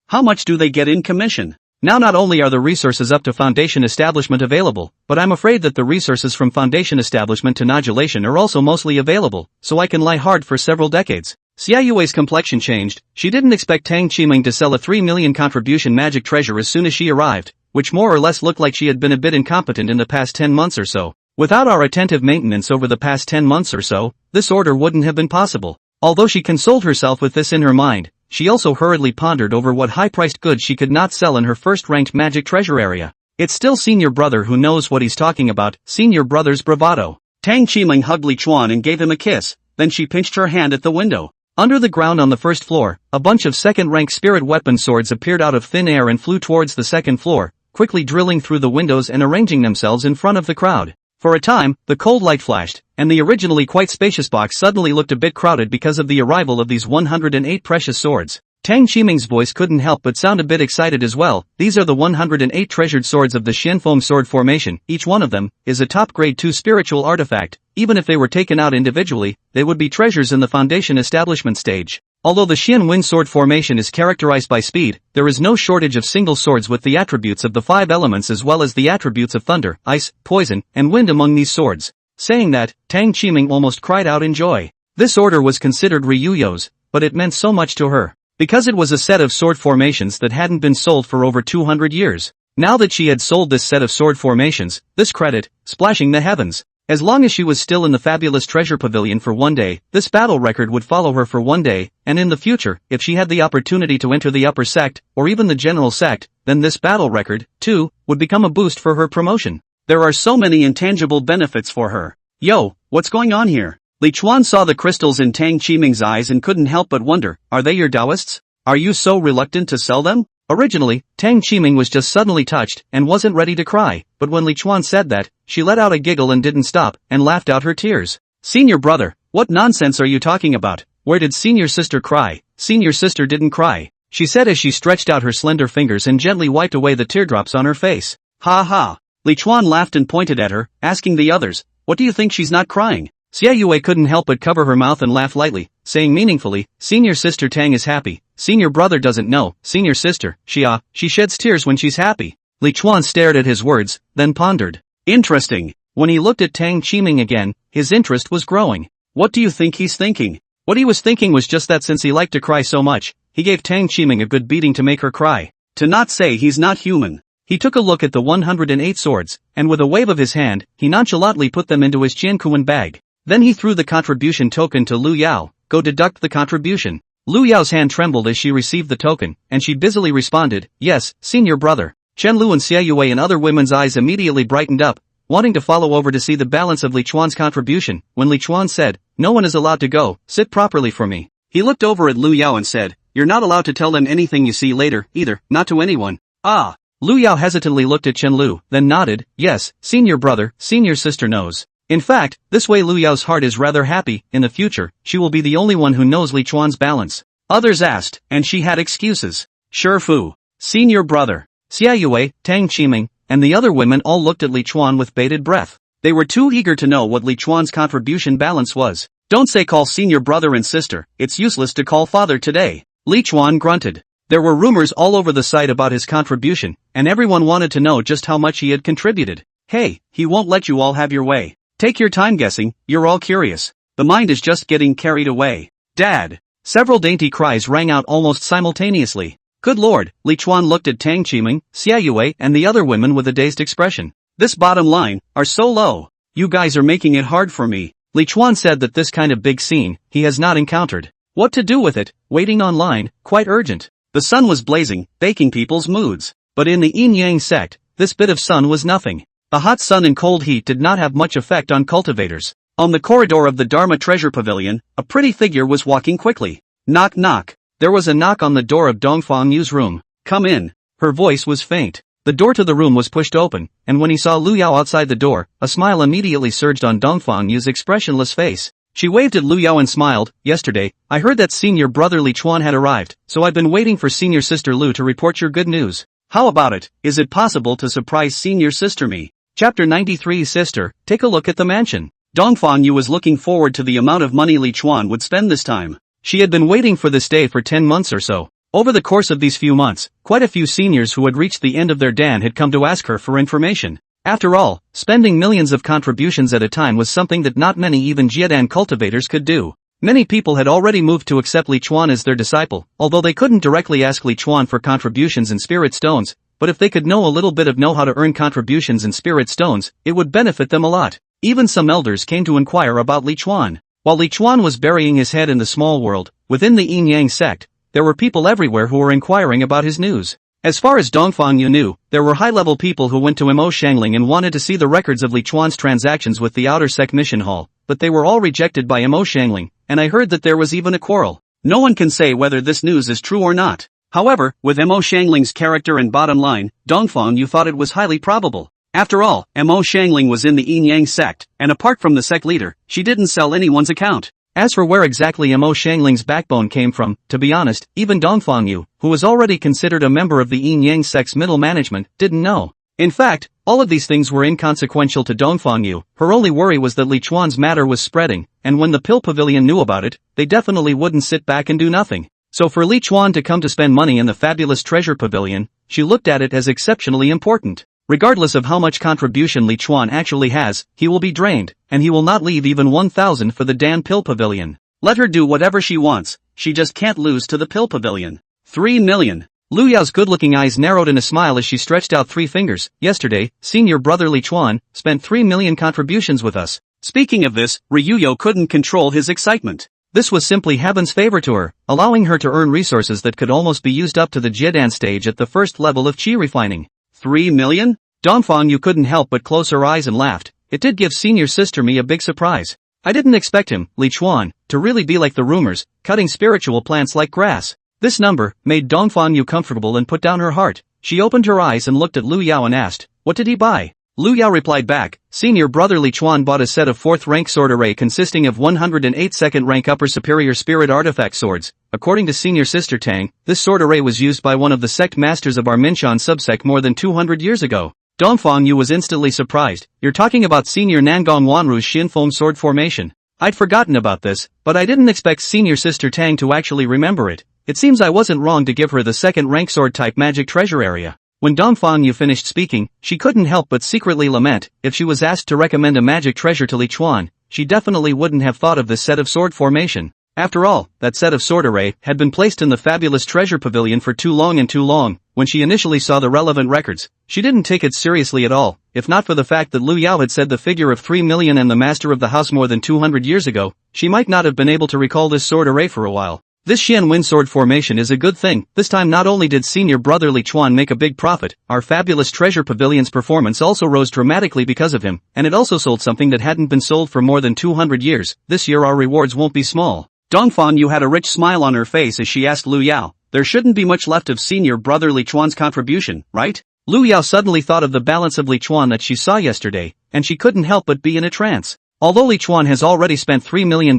How much do they get in commission? Now not only are the resources up to foundation establishment available, but I'm afraid that the resources from foundation establishment to nodulation are also mostly available, so I can lie hard for several decades. Xia Yue's complexion changed. She didn't expect Tang Qiming to sell a 3 million contribution magic treasure as soon as she arrived, which more or less looked like she had been a bit incompetent in the past 10 months or so. Without our attentive maintenance over the past 10 months or so, this order wouldn't have been possible. Although she consoled herself with this in her mind, she also hurriedly pondered over what high-priced goods she could not sell in her first-ranked magic treasure area. It's still Senior Brother who knows what he's talking about, Senior Brother's bravado. Tang Qiming hugged Li Chuan and gave him a kiss, then she pinched her hand at the window. Under the ground on the first floor, a bunch of second-rank spirit weapon swords appeared out of thin air and flew towards the second floor, quickly drilling through the windows and arranging themselves in front of the crowd. For a time, the cold light flashed, and the originally quite spacious box suddenly looked a bit crowded because of the arrival of these 108 precious swords. Tang Qiming's voice couldn't help but sound a bit excited as well. These are the 108 treasured swords of the Xianfeng sword formation. Each one of them is a top grade 2 spiritual artifact. Even if they were taken out individually, they would be treasures in the foundation establishment stage. Although the Xian Wind sword formation is characterized by speed, there is no shortage of single swords with the attributes of the 5 elements as well as the attributes of thunder, ice, poison, and wind among these swords. Saying that, Tang Qiming almost cried out in joy. This order was considered Ryuyo's, but it meant so much to her. Because it was a set of sword formations that hadn't been sold for over 200 years. Now that she had sold this set of sword formations, this credit, splashing the heavens. As long as she was still in the fabulous treasure pavilion for one day, this battle record would follow her for one day, and in the future, if she had the opportunity to enter the upper sect, or even the general sect, then this battle record, too, would become a boost for her promotion. There are so many intangible benefits for her. Yo, what's going on here? Li Chuan saw the crystals in Tang Qiming's eyes and couldn't help but wonder, are they your Taoists? Are you so reluctant to sell them? Originally, Tang Qiming was just suddenly touched and wasn't ready to cry, but when Li Chuan said that, she let out a giggle and didn't stop, and laughed out her tears. Senior Brother, what nonsense are you talking about? Where did Senior Sister cry? Senior Sister didn't cry, she said as she stretched out her slender fingers and gently wiped away the teardrops on her face. Ha ha. Li Chuan laughed and pointed at her, asking the others, what do you think she's not crying? Xia Yue couldn't help but cover her mouth and laugh lightly, saying meaningfully, Senior Sister Tang is happy. Senior Brother doesn't know, Senior Sister, she sheds tears when she's happy. Li Chuan stared at his words, then pondered. Interesting. When he looked at Tang Qiming again, his interest was growing. What do you think he's thinking? What he was thinking was just that since he liked to cry so much, he gave Tang Qiming a good beating to make her cry. To not say he's not human. He took a look at the 108 swords, and with a wave of his hand, he nonchalantly put them into his Jiankuan bag. Then he threw the contribution token to Lu Yao. Go deduct the contribution. Lu Yao's hand trembled as she received the token, and she busily responded, yes, Senior Brother. Chen Lu and Xia Yue and other women's eyes immediately brightened up, wanting to follow over to see the balance of Li Chuan's contribution, when Li Chuan said, no one is allowed to go, sit properly for me. He looked over at Lu Yao and said, you're not allowed to tell them anything you see later, either, not to anyone. Ah. Lu Yao hesitantly looked at Chen Lu, then nodded, yes, Senior Brother, Senior Sister knows. In fact, this way Lu Yao's heart is rather happy. In the future, she will be the only one who knows Li Chuan's balance. Others asked, and she had excuses. Sure fu. Senior Brother. Xia Yue, Tang Qiming, and the other women all looked at Li Chuan with bated breath. They were too eager to know what Li Chuan's contribution balance was. Don't say call Senior Brother and Sister, it's useless to call Father today. Li Chuan grunted. There were rumors all over the site about his contribution, and everyone wanted to know just how much he had contributed. Hey, he won't let you all have your way. Take your time guessing, you're all curious. The mind is just getting carried away. Dad! Several dainty cries rang out almost simultaneously. Good lord, Li Chuan looked at Tang Qiming, Xia Yue and the other women with a dazed expression. This bottom line, are so low. You guys are making it hard for me. Li Chuan said that this kind of big scene, he has not encountered. What to do with it, waiting online, quite urgent. The sun was blazing, baking people's moods. But in the Yin-Yang sect, this bit of sun was nothing. The hot sun and cold heat did not have much effect on cultivators. On the corridor of the Dharma Treasure Pavilion, a pretty figure was walking quickly. Knock knock. There was a knock on the door of Dongfang Yu's room. Come in. Her voice was faint. The door to the room was pushed open, and when he saw Lu Yao outside the door, a smile immediately surged on Dongfang Yu's expressionless face. She waved at Lu Yao and smiled. Yesterday, I heard that Senior Brother Li Chuan had arrived, so I've been waiting for Senior Sister Lu to report your good news. How about it? Is it possible to surprise Senior Sister me? Chapter 93 Sister, take a look at the mansion. Dongfang Yu was looking forward to the amount of money Li Chuan would spend this time. She had been waiting for this day for 10 months or so. Over the course of these few months, quite a few seniors who had reached the end of their dan had come to ask her for information. After all, spending millions of contributions at a time was something that not many even Jiedan cultivators could do. Many people had already moved to accept Li Chuan as their disciple, although they couldn't directly ask Li Chuan for contributions in spirit stones. But if they could know a little bit of know how to earn contributions in spirit stones, it would benefit them a lot. Even some elders came to inquire about Li Chuan. While Li Chuan was burying his head in the small world, within the yin-yang sect, there were people everywhere who were inquiring about his news. As far as Dongfang Yu knew, there were high-level people who went to Mo Xiangling and wanted to see the records of Li Chuan's transactions with the outer sect mission hall, but they were all rejected by Mo Xiangling, and I heard that there was even a quarrel. No one can say whether this news is true or not. However, with Mo Xiangling's character and bottom line, Dongfang Yu thought it was highly probable. After all, Mo Xiangling was in the yin-yang sect, and apart from the sect leader, she didn't sell anyone's account. As for where exactly Mo Xiangling's backbone came from, to be honest, even Dongfang Yu, who was already considered a member of the yin-yang sect's middle management, didn't know. In fact, all of these things were inconsequential to Dongfang Yu. Her only worry was that Li Chuan's matter was spreading, and when the Pill Pavilion knew about it, they definitely wouldn't sit back and do nothing. So for Li Chuan to come to spend money in the fabulous treasure pavilion, she looked at it as exceptionally important. Regardless of how much contribution Li Chuan actually has, he will be drained, and he will not leave even 1,000 for the Dan Pill Pavilion. Let her do whatever she wants, she just can't lose to the Pill Pavilion. 3 million. Lu Yao's good-looking eyes narrowed in a smile as she stretched out 3 fingers. Yesterday, senior brother Li Chuan spent 3 million contributions with us. Speaking of this, Ryuyo couldn't control his excitement. This was simply heaven's favor to her, allowing her to earn resources that could almost be used up to the Jiedan stage at the first level of qi refining. 3 million? Dongfang Yu couldn't help but close her eyes and laughed. It did give senior sister me a big surprise. I didn't expect him, Li Chuan, to really be like the rumors, cutting spiritual plants like grass. This number made Dongfang Yu comfortable and put down her heart. She opened her eyes and looked at Lu Yao and asked, "What did he buy?" Lu Yao replied back, "Senior brother Li Chuan bought a set of 4th rank sword array consisting of 108 2nd rank upper superior spirit artifact swords. According to senior sister Tang, this sword array was used by one of the sect masters of our Minshan subsect more than 200 years ago." Dongfang Yu was instantly surprised. "You're talking about senior Nangong Wanru's Xinfeng sword formation. I'd forgotten about this, but I didn't expect senior sister Tang to actually remember it. It seems I wasn't wrong to give her the 2nd rank sword type magic treasure area." When Dongfang Yu finished speaking, she couldn't help but secretly lament. If she was asked to recommend a magic treasure to Li Chuan, she definitely wouldn't have thought of this set of sword formation. After all, that set of sword array had been placed in the fabulous treasure pavilion for too long. When she initially saw the relevant records, she didn't take it seriously at all. If not for the fact that Lu Yao had said the figure of 3 million and the master of the house more than 200 years ago, she might not have been able to recall this sword array for a while. This Xian Win sword formation is a good thing. This time not only did senior brother Li Chuan make a big profit, our fabulous treasure pavilion's performance also rose dramatically because of him, and it also sold something that hadn't been sold for more than 200 years. This year our rewards won't be small. Dongfang Yu had a rich smile on her face as she asked Lu Yao, "There shouldn't be much left of senior brother Li Chuan's contribution, right?" Lu Yao suddenly thought of the balance of Li Chuan that she saw yesterday, and she couldn't help but be in a trance. Although Li Chuan has already spent $3 million,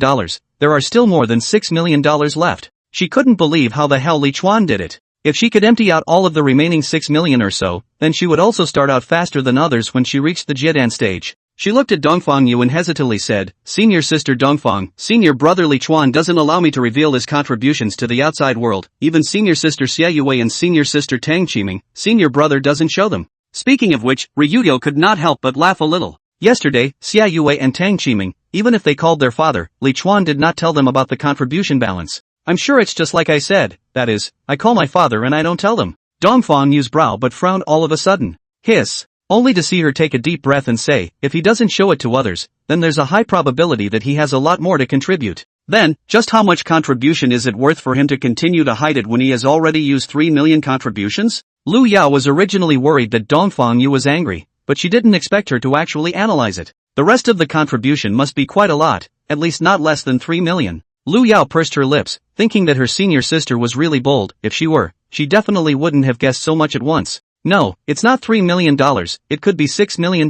there are still more than $6 million left. She couldn't believe how the hell Li Chuan did it. If she could empty out all of the remaining 6 million or so, then she would also start out faster than others when she reached the Jiedan stage. She looked at Dongfang Yu and hesitantly said, "Senior sister Dongfang, senior brother Li Chuan doesn't allow me to reveal his contributions to the outside world. Even senior sister Xia Yue and senior sister Tang Qiming, senior brother doesn't show them." Speaking of which, Ryuyo could not help but laugh a little. Yesterday, Xia Yue and Tang Qiming, even if they called their father, Li Chuan did not tell them about the contribution balance. "I'm sure it's just like I said, that is, I call my father and I don't tell them." Dongfang Yu's brow but frowned all of a sudden. Hiss. Only to see her take a deep breath and say, "If he doesn't show it to others, then there's a high probability that he has a lot more to contribute. Then, just how much contribution is it worth for him to continue to hide it when he has already used 3 million contributions?" Lu Yao was originally worried that Dongfang Yu was angry, but she didn't expect her to actually analyze it. The rest of the contribution must be quite a lot, at least not less than 3 million. Lu Yao pursed her lips, thinking that her senior sister was really bold. If she were, she definitely wouldn't have guessed so much at once. No, it's not $3 million, it could be $6 million.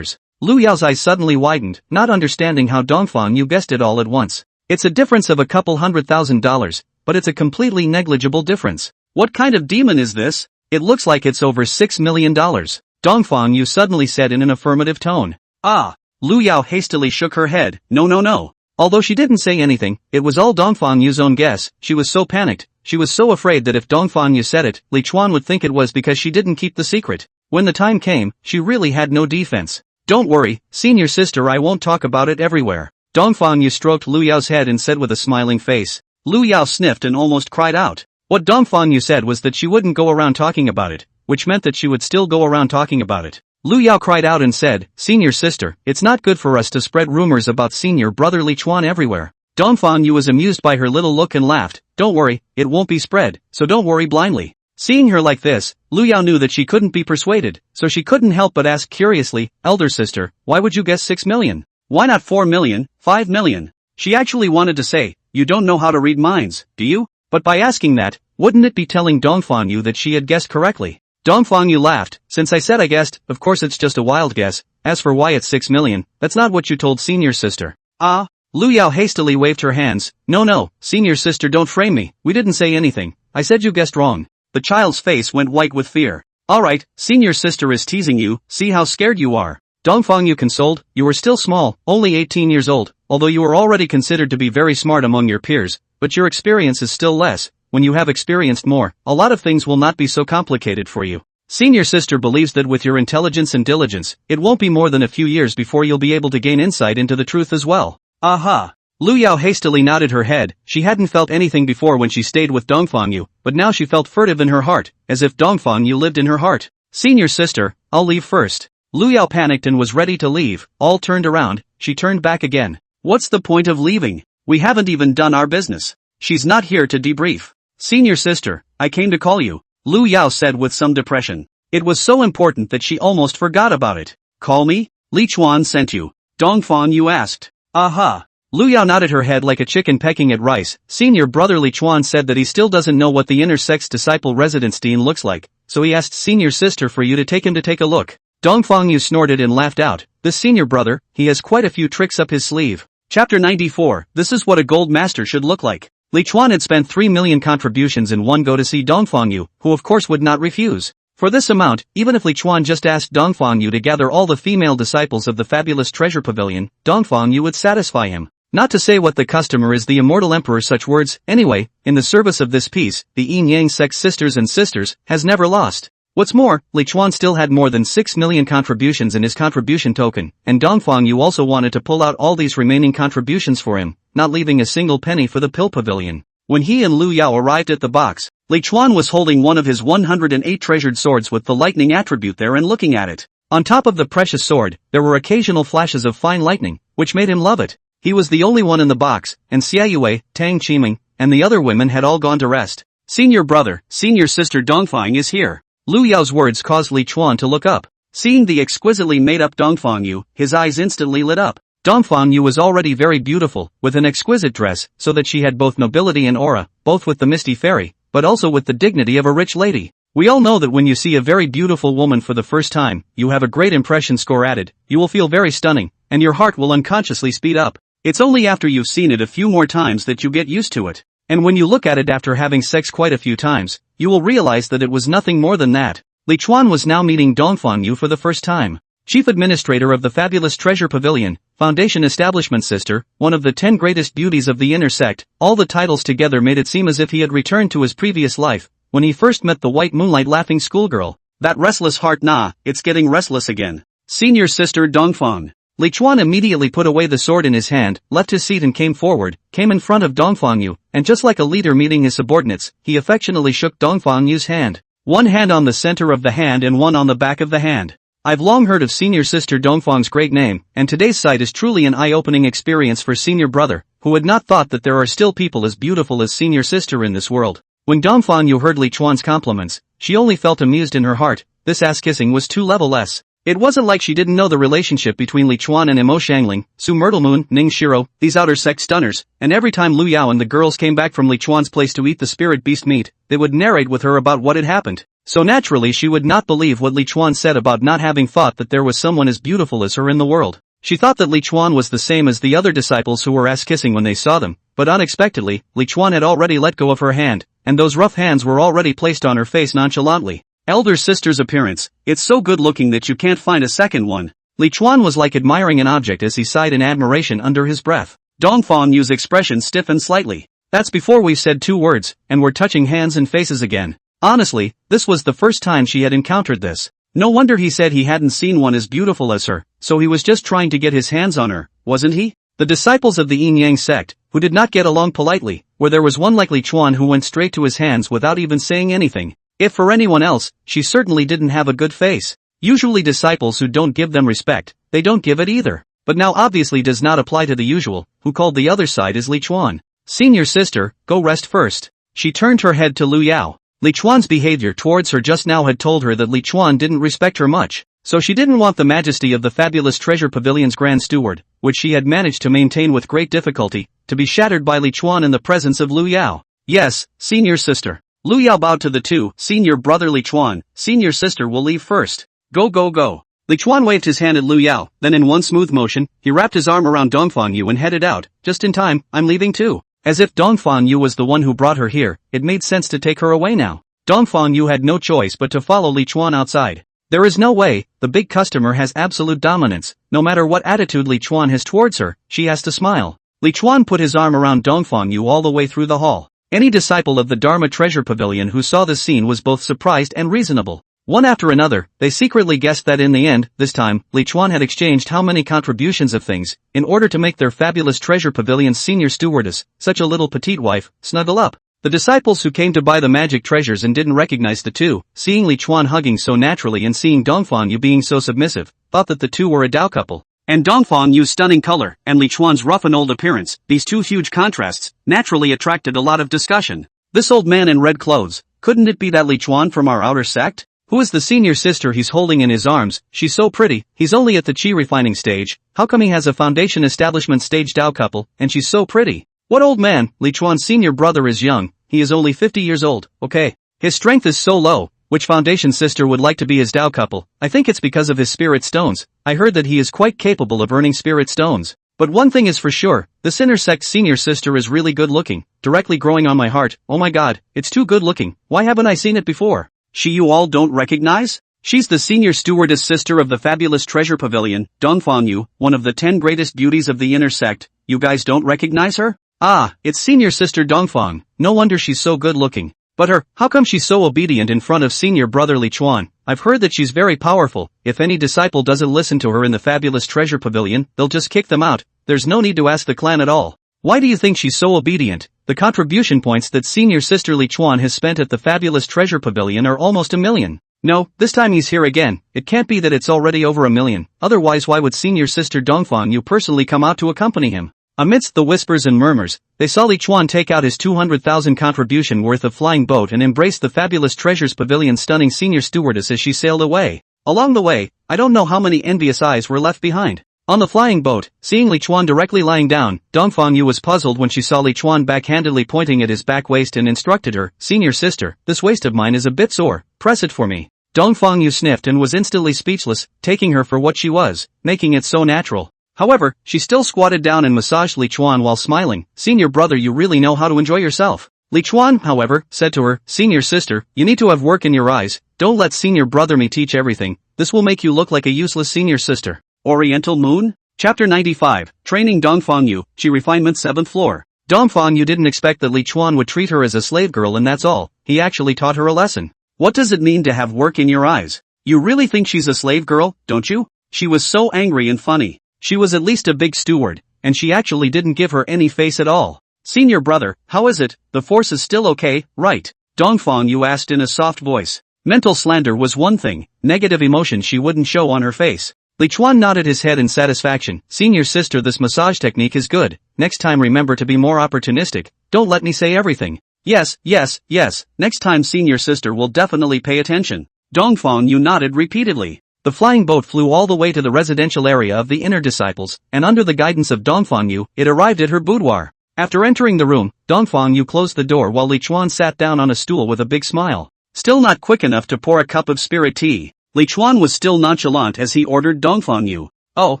Lu Yao's eyes suddenly widened, not understanding how Dongfang Yu guessed it all at once. It's a difference of a couple $100,000, but it's a completely negligible difference. What kind of demon is this? It looks like it's over $6 million. Dongfang Yu suddenly said in an affirmative tone. "Ah." Lu Yao hastily shook her head, No. Although she didn't say anything, it was all Dongfang Yu's own guess. She was so panicked, she was so afraid that if Dongfang Yu said it, Li Chuan would think it was because she didn't keep the secret. When the time came, she really had no defense. "Don't worry, senior sister, I won't talk about it everywhere." Dongfang Yu stroked Lu Yao's head and said with a smiling face. Lu Yao sniffed and almost cried out. What Dongfang Yu said was that she wouldn't go around talking about it, which meant that she would still go around talking about it. Lu Yao cried out and said, "Senior sister, it's not good for us to spread rumors about senior brother Li Chuan everywhere." Dongfang Yu was amused by her little look and laughed. "Don't worry, it won't be spread, so don't worry blindly." Seeing her like this, Lu Yao knew that she couldn't be persuaded, so she couldn't help but ask curiously, "Elder sister, why would you guess 6 million? Why not 4 million, 5 million? She actually wanted to say, "You don't know how to read minds, do you?" But by asking that, wouldn't it be telling Dongfang Yu that she had guessed correctly? Dongfang Yu laughed. "Since I said I guessed, of course it's just a wild guess. As for why it's 6 million, that's not what you told senior sister." "Ah?" Lu Yao hastily waved her hands. No, senior sister, don't frame me, we didn't say anything, I said you guessed wrong." The child's face went white with fear. "Alright, senior sister is teasing you, see how scared you are." Dongfang Yu consoled. "You were still small, only 18 years old, although you were already considered to be very smart among your peers, but your experience is still less. When you have experienced more, a lot of things will not be so complicated for you. Senior sister believes that with your intelligence and diligence, it won't be more than a few years before you'll be able to gain insight into the truth as well." "Aha." Lu Yao hastily nodded her head. She hadn't felt anything before when she stayed with Dongfang Yu, but now she felt furtive in her heart, as if Dongfang Yu lived in her heart. "Senior sister, I'll leave first." Lu Yao panicked and was ready to leave. All turned around, she turned back again. "What's the point of leaving? We haven't even done our business. She's not here to debrief." "Senior sister, I came to call you," Lu Yao said with some depression. It was so important that she almost forgot about it. "Call me? Li Chuan sent you?" Dongfang Yu asked. "Aha." Lu Yao nodded her head like a chicken pecking at rice. Senior brother Li Chuan said that he still doesn't know what the inner sect's disciple residence dean looks like, so he asked senior sister for you to take him to take a look. Dongfang Yu snorted and laughed out. This senior brother, he has quite a few tricks up his sleeve. Chapter 94, this is what a gold master should look like. Li Chuan had spent 3 million contributions in one go to see Dongfang Yu, who of course would not refuse. For this amount, even if Li Chuan just asked Dongfang Yu to gather all the female disciples of the fabulous treasure pavilion, Dongfang Yu would satisfy him. Not to say what the customer is the immortal emperor such words, anyway, in the service of this peace, the Yin Yang sect sisters and sisters, has never lost. What's more, Li Chuan still had more than 6 million contributions in his contribution token, and Dongfang Yu also wanted to pull out all these remaining contributions for him, not leaving a single penny for the pill pavilion. When he and Lu Yao arrived at the box, Li Chuan was holding one of his 108 treasured swords with the lightning attribute there and looking at it. On top of the precious sword, there were occasional flashes of fine lightning, which made him love it. He was the only one in the box, and Xia Yue, Tang Qiming, and the other women had all gone to rest. Senior brother, senior sister Dongfang is here. Lu Yao's words caused Li Chuan to look up. Seeing the exquisitely made-up Dongfang Yu, his eyes instantly lit up. Dongfang Yu was already very beautiful, with an exquisite dress, so that she had both nobility and aura, both with the misty fairy, but also with the dignity of a rich lady. We all know that when you see a very beautiful woman for the first time, you have a great impression score added, you will feel very stunning, and your heart will unconsciously speed up. It's only after you've seen it a few more times that you get used to it. And when you look at it after having sex quite a few times, you will realize that it was nothing more than that. Li Chuan was now meeting Dongfang Yu for the first time. Chief Administrator of the fabulous Treasure Pavilion, Foundation Establishment Sister, one of the 10 greatest beauties of the inner sect, all the titles together made it seem as if he had returned to his previous life, when he first met the white moonlight laughing schoolgirl. That restless heart it's getting restless again. Senior sister Dongfang. Li Chuan immediately put away the sword in his hand, left his seat and came forward, came in front of Dongfang Yu, and just like a leader meeting his subordinates, he affectionately shook Dongfang Yu's hand. One hand on the center of the hand and one on the back of the hand. I've long heard of senior sister Dongfang's great name, and today's sight is truly an eye-opening experience for senior brother, who had not thought that there are still people as beautiful as senior sister in this world. When Dongfang Yu heard Li Chuan's compliments, she only felt amused in her heart. This ass-kissing was too level-less. It wasn't like she didn't know the relationship between Li Chuan and Mo Xiangling, Su Myrtlemoon, Ning Shiro, these outer sect stunners, and every time Lu Yao and the girls came back from Li Chuan's place to eat the spirit beast meat, they would narrate with her about what had happened. So naturally she would not believe what Li Chuan said about not having thought that there was someone as beautiful as her in the world. She thought that Li Chuan was the same as the other disciples who were ass-kissing when they saw them, but unexpectedly, Li Chuan had already let go of her hand, and those rough hands were already placed on her face nonchalantly. Elder sister's appearance, it's so good looking that you can't find a second one. Li Chuan was like admiring an object as he sighed in admiration under his breath. Dongfang Yu's expression stiffened slightly. That's before we said 2 words, and were touching hands and faces again. Honestly, this was the first time she had encountered this. No wonder he said he hadn't seen one as beautiful as her, so he was just trying to get his hands on her, wasn't he? The disciples of the Yin Yang sect, who did not get along politely, where there was one like Li Chuan who went straight to his hands without even saying anything. If for anyone else, she certainly didn't have a good face. Usually disciples who don't give them respect, they don't give it either. But now obviously does not apply to the usual, who called the other side is Li Chuan. Senior sister, go rest first. She turned her head to Lu Yao. Li Chuan's behavior towards her just now had told her that Li Chuan didn't respect her much, so she didn't want the majesty of the fabulous treasure pavilion's grand steward, which she had managed to maintain with great difficulty, to be shattered by Li Chuan in the presence of Lu Yao. Yes, senior sister. Lu Yao bowed to the two. Senior brother Li Chuan, senior sister will leave first. Go go go. Li Chuan waved his hand at Lu Yao, then in one smooth motion, he wrapped his arm around Dongfang Yu and headed out. Just in time, I'm leaving too. As if Dongfang Yu was the one who brought her here, it made sense to take her away now. Dongfang Yu had no choice but to follow Li Chuan outside. There is no way, the big customer has absolute dominance. No matter what attitude Li Chuan has towards her, she has to smile. Li Chuan put his arm around Dongfang Yu all the way through the hall. Any disciple of the Dharma Treasure Pavilion who saw this scene was both surprised and reasonable. One after another, they secretly guessed that in the end, this time, Li Chuan had exchanged how many contributions of things, in order to make their fabulous treasure pavilion's senior stewardess, such a little petite wife, snuggle up. The disciples who came to buy the magic treasures and didn't recognize the two, seeing Li Chuan hugging so naturally and seeing Dongfang Yu being so submissive, thought that the two were a Dao couple. And Dongfang Yu's stunning color, and Li Chuan's rough and old appearance, these two huge contrasts, naturally attracted a lot of discussion. This old man in red clothes, couldn't it be that Li Chuan from our outer sect? Who is the senior sister he's holding in his arms? She's so pretty. He's only at the chi refining stage. How come he has a foundation establishment stage Dao couple, and she's so pretty? What old man? Li Chuan's senior brother is young. He is only 50 years old. Okay. His strength is so low. Which foundation sister would like to be his Dao couple? I think it's because of his spirit stones. I heard that he is quite capable of earning spirit stones. But one thing is for sure, this inner sect senior sister is really good looking. Directly growing on my heart. Oh my god, it's too good looking. Why haven't I seen it before? She you all don't recognize? She's the senior stewardess sister of the fabulous treasure pavilion, Dongfang Yu, one of the 10 greatest beauties of the inner sect. You guys don't recognize her? Ah, it's senior sister Dongfang. No wonder she's so good looking. But her, how come she's so obedient in front of senior brother Li Chuan? I've heard that she's very powerful. If any disciple doesn't listen to her in the fabulous treasure pavilion, they'll just kick them out. There's no need to ask the clan at all. Why do you think she's so obedient? The contribution points that senior sister Li Chuan has spent at the fabulous treasure pavilion are almost 1 million. No, this time he's here again. It can't be that it's already over 1 million. Otherwise why would senior sister Dongfang Yu personally come out to accompany him? Amidst the whispers and murmurs, they saw Li Chuan take out his 200,000 contribution worth of flying boat and embrace the fabulous treasures pavilion's stunning senior stewardess as she sailed away. Along the way, I don't know how many envious eyes were left behind. On the flying boat, seeing Li Chuan directly lying down, Dongfang Yu was puzzled when she saw Li Chuan backhandedly pointing at his back waist and instructed her, "Senior sister, this waist of mine is a bit sore, press it for me." Dongfang Yu sniffed and was instantly speechless, taking her for what she was, making it so natural. However, she still squatted down and massaged Li Chuan while smiling. "Senior brother, you really know how to enjoy yourself." Li Chuan, however, said to her, "Senior sister, you need to have work in your eyes. Don't let senior brother me teach everything. This will make you look like a useless senior sister." Oriental Moon? Chapter 95, Training Dongfang Yu, Chi Refinement 7th Floor. Dongfang Yu didn't expect that Li Chuan would treat her as a slave girl and that's all. He actually taught her a lesson. What does it mean to have work in your eyes? You really think she's a slave girl, don't you? She was so angry and funny. She was at least a big steward, and she actually didn't give her any face at all. "Senior brother, how is it? The force is still okay, right?" Dongfang Yu asked in a soft voice. Mental slander was one thing, negative emotion she wouldn't show on her face. Li Chuan nodded his head in satisfaction. "Senior sister, this massage technique is good. Next time remember to be more opportunistic. Don't let me say everything." Yes, next time senior sister will definitely pay attention." Dongfang Yu nodded repeatedly. The flying boat flew all the way to the residential area of the inner disciples, and under the guidance of Dongfang Yu, it arrived at her boudoir. After entering the room, Dongfang Yu closed the door while Li Chuan sat down on a stool with a big smile. Still not quick enough to pour a cup of spirit tea. Li Chuan was still nonchalant as he ordered Dongfang Yu. "Oh,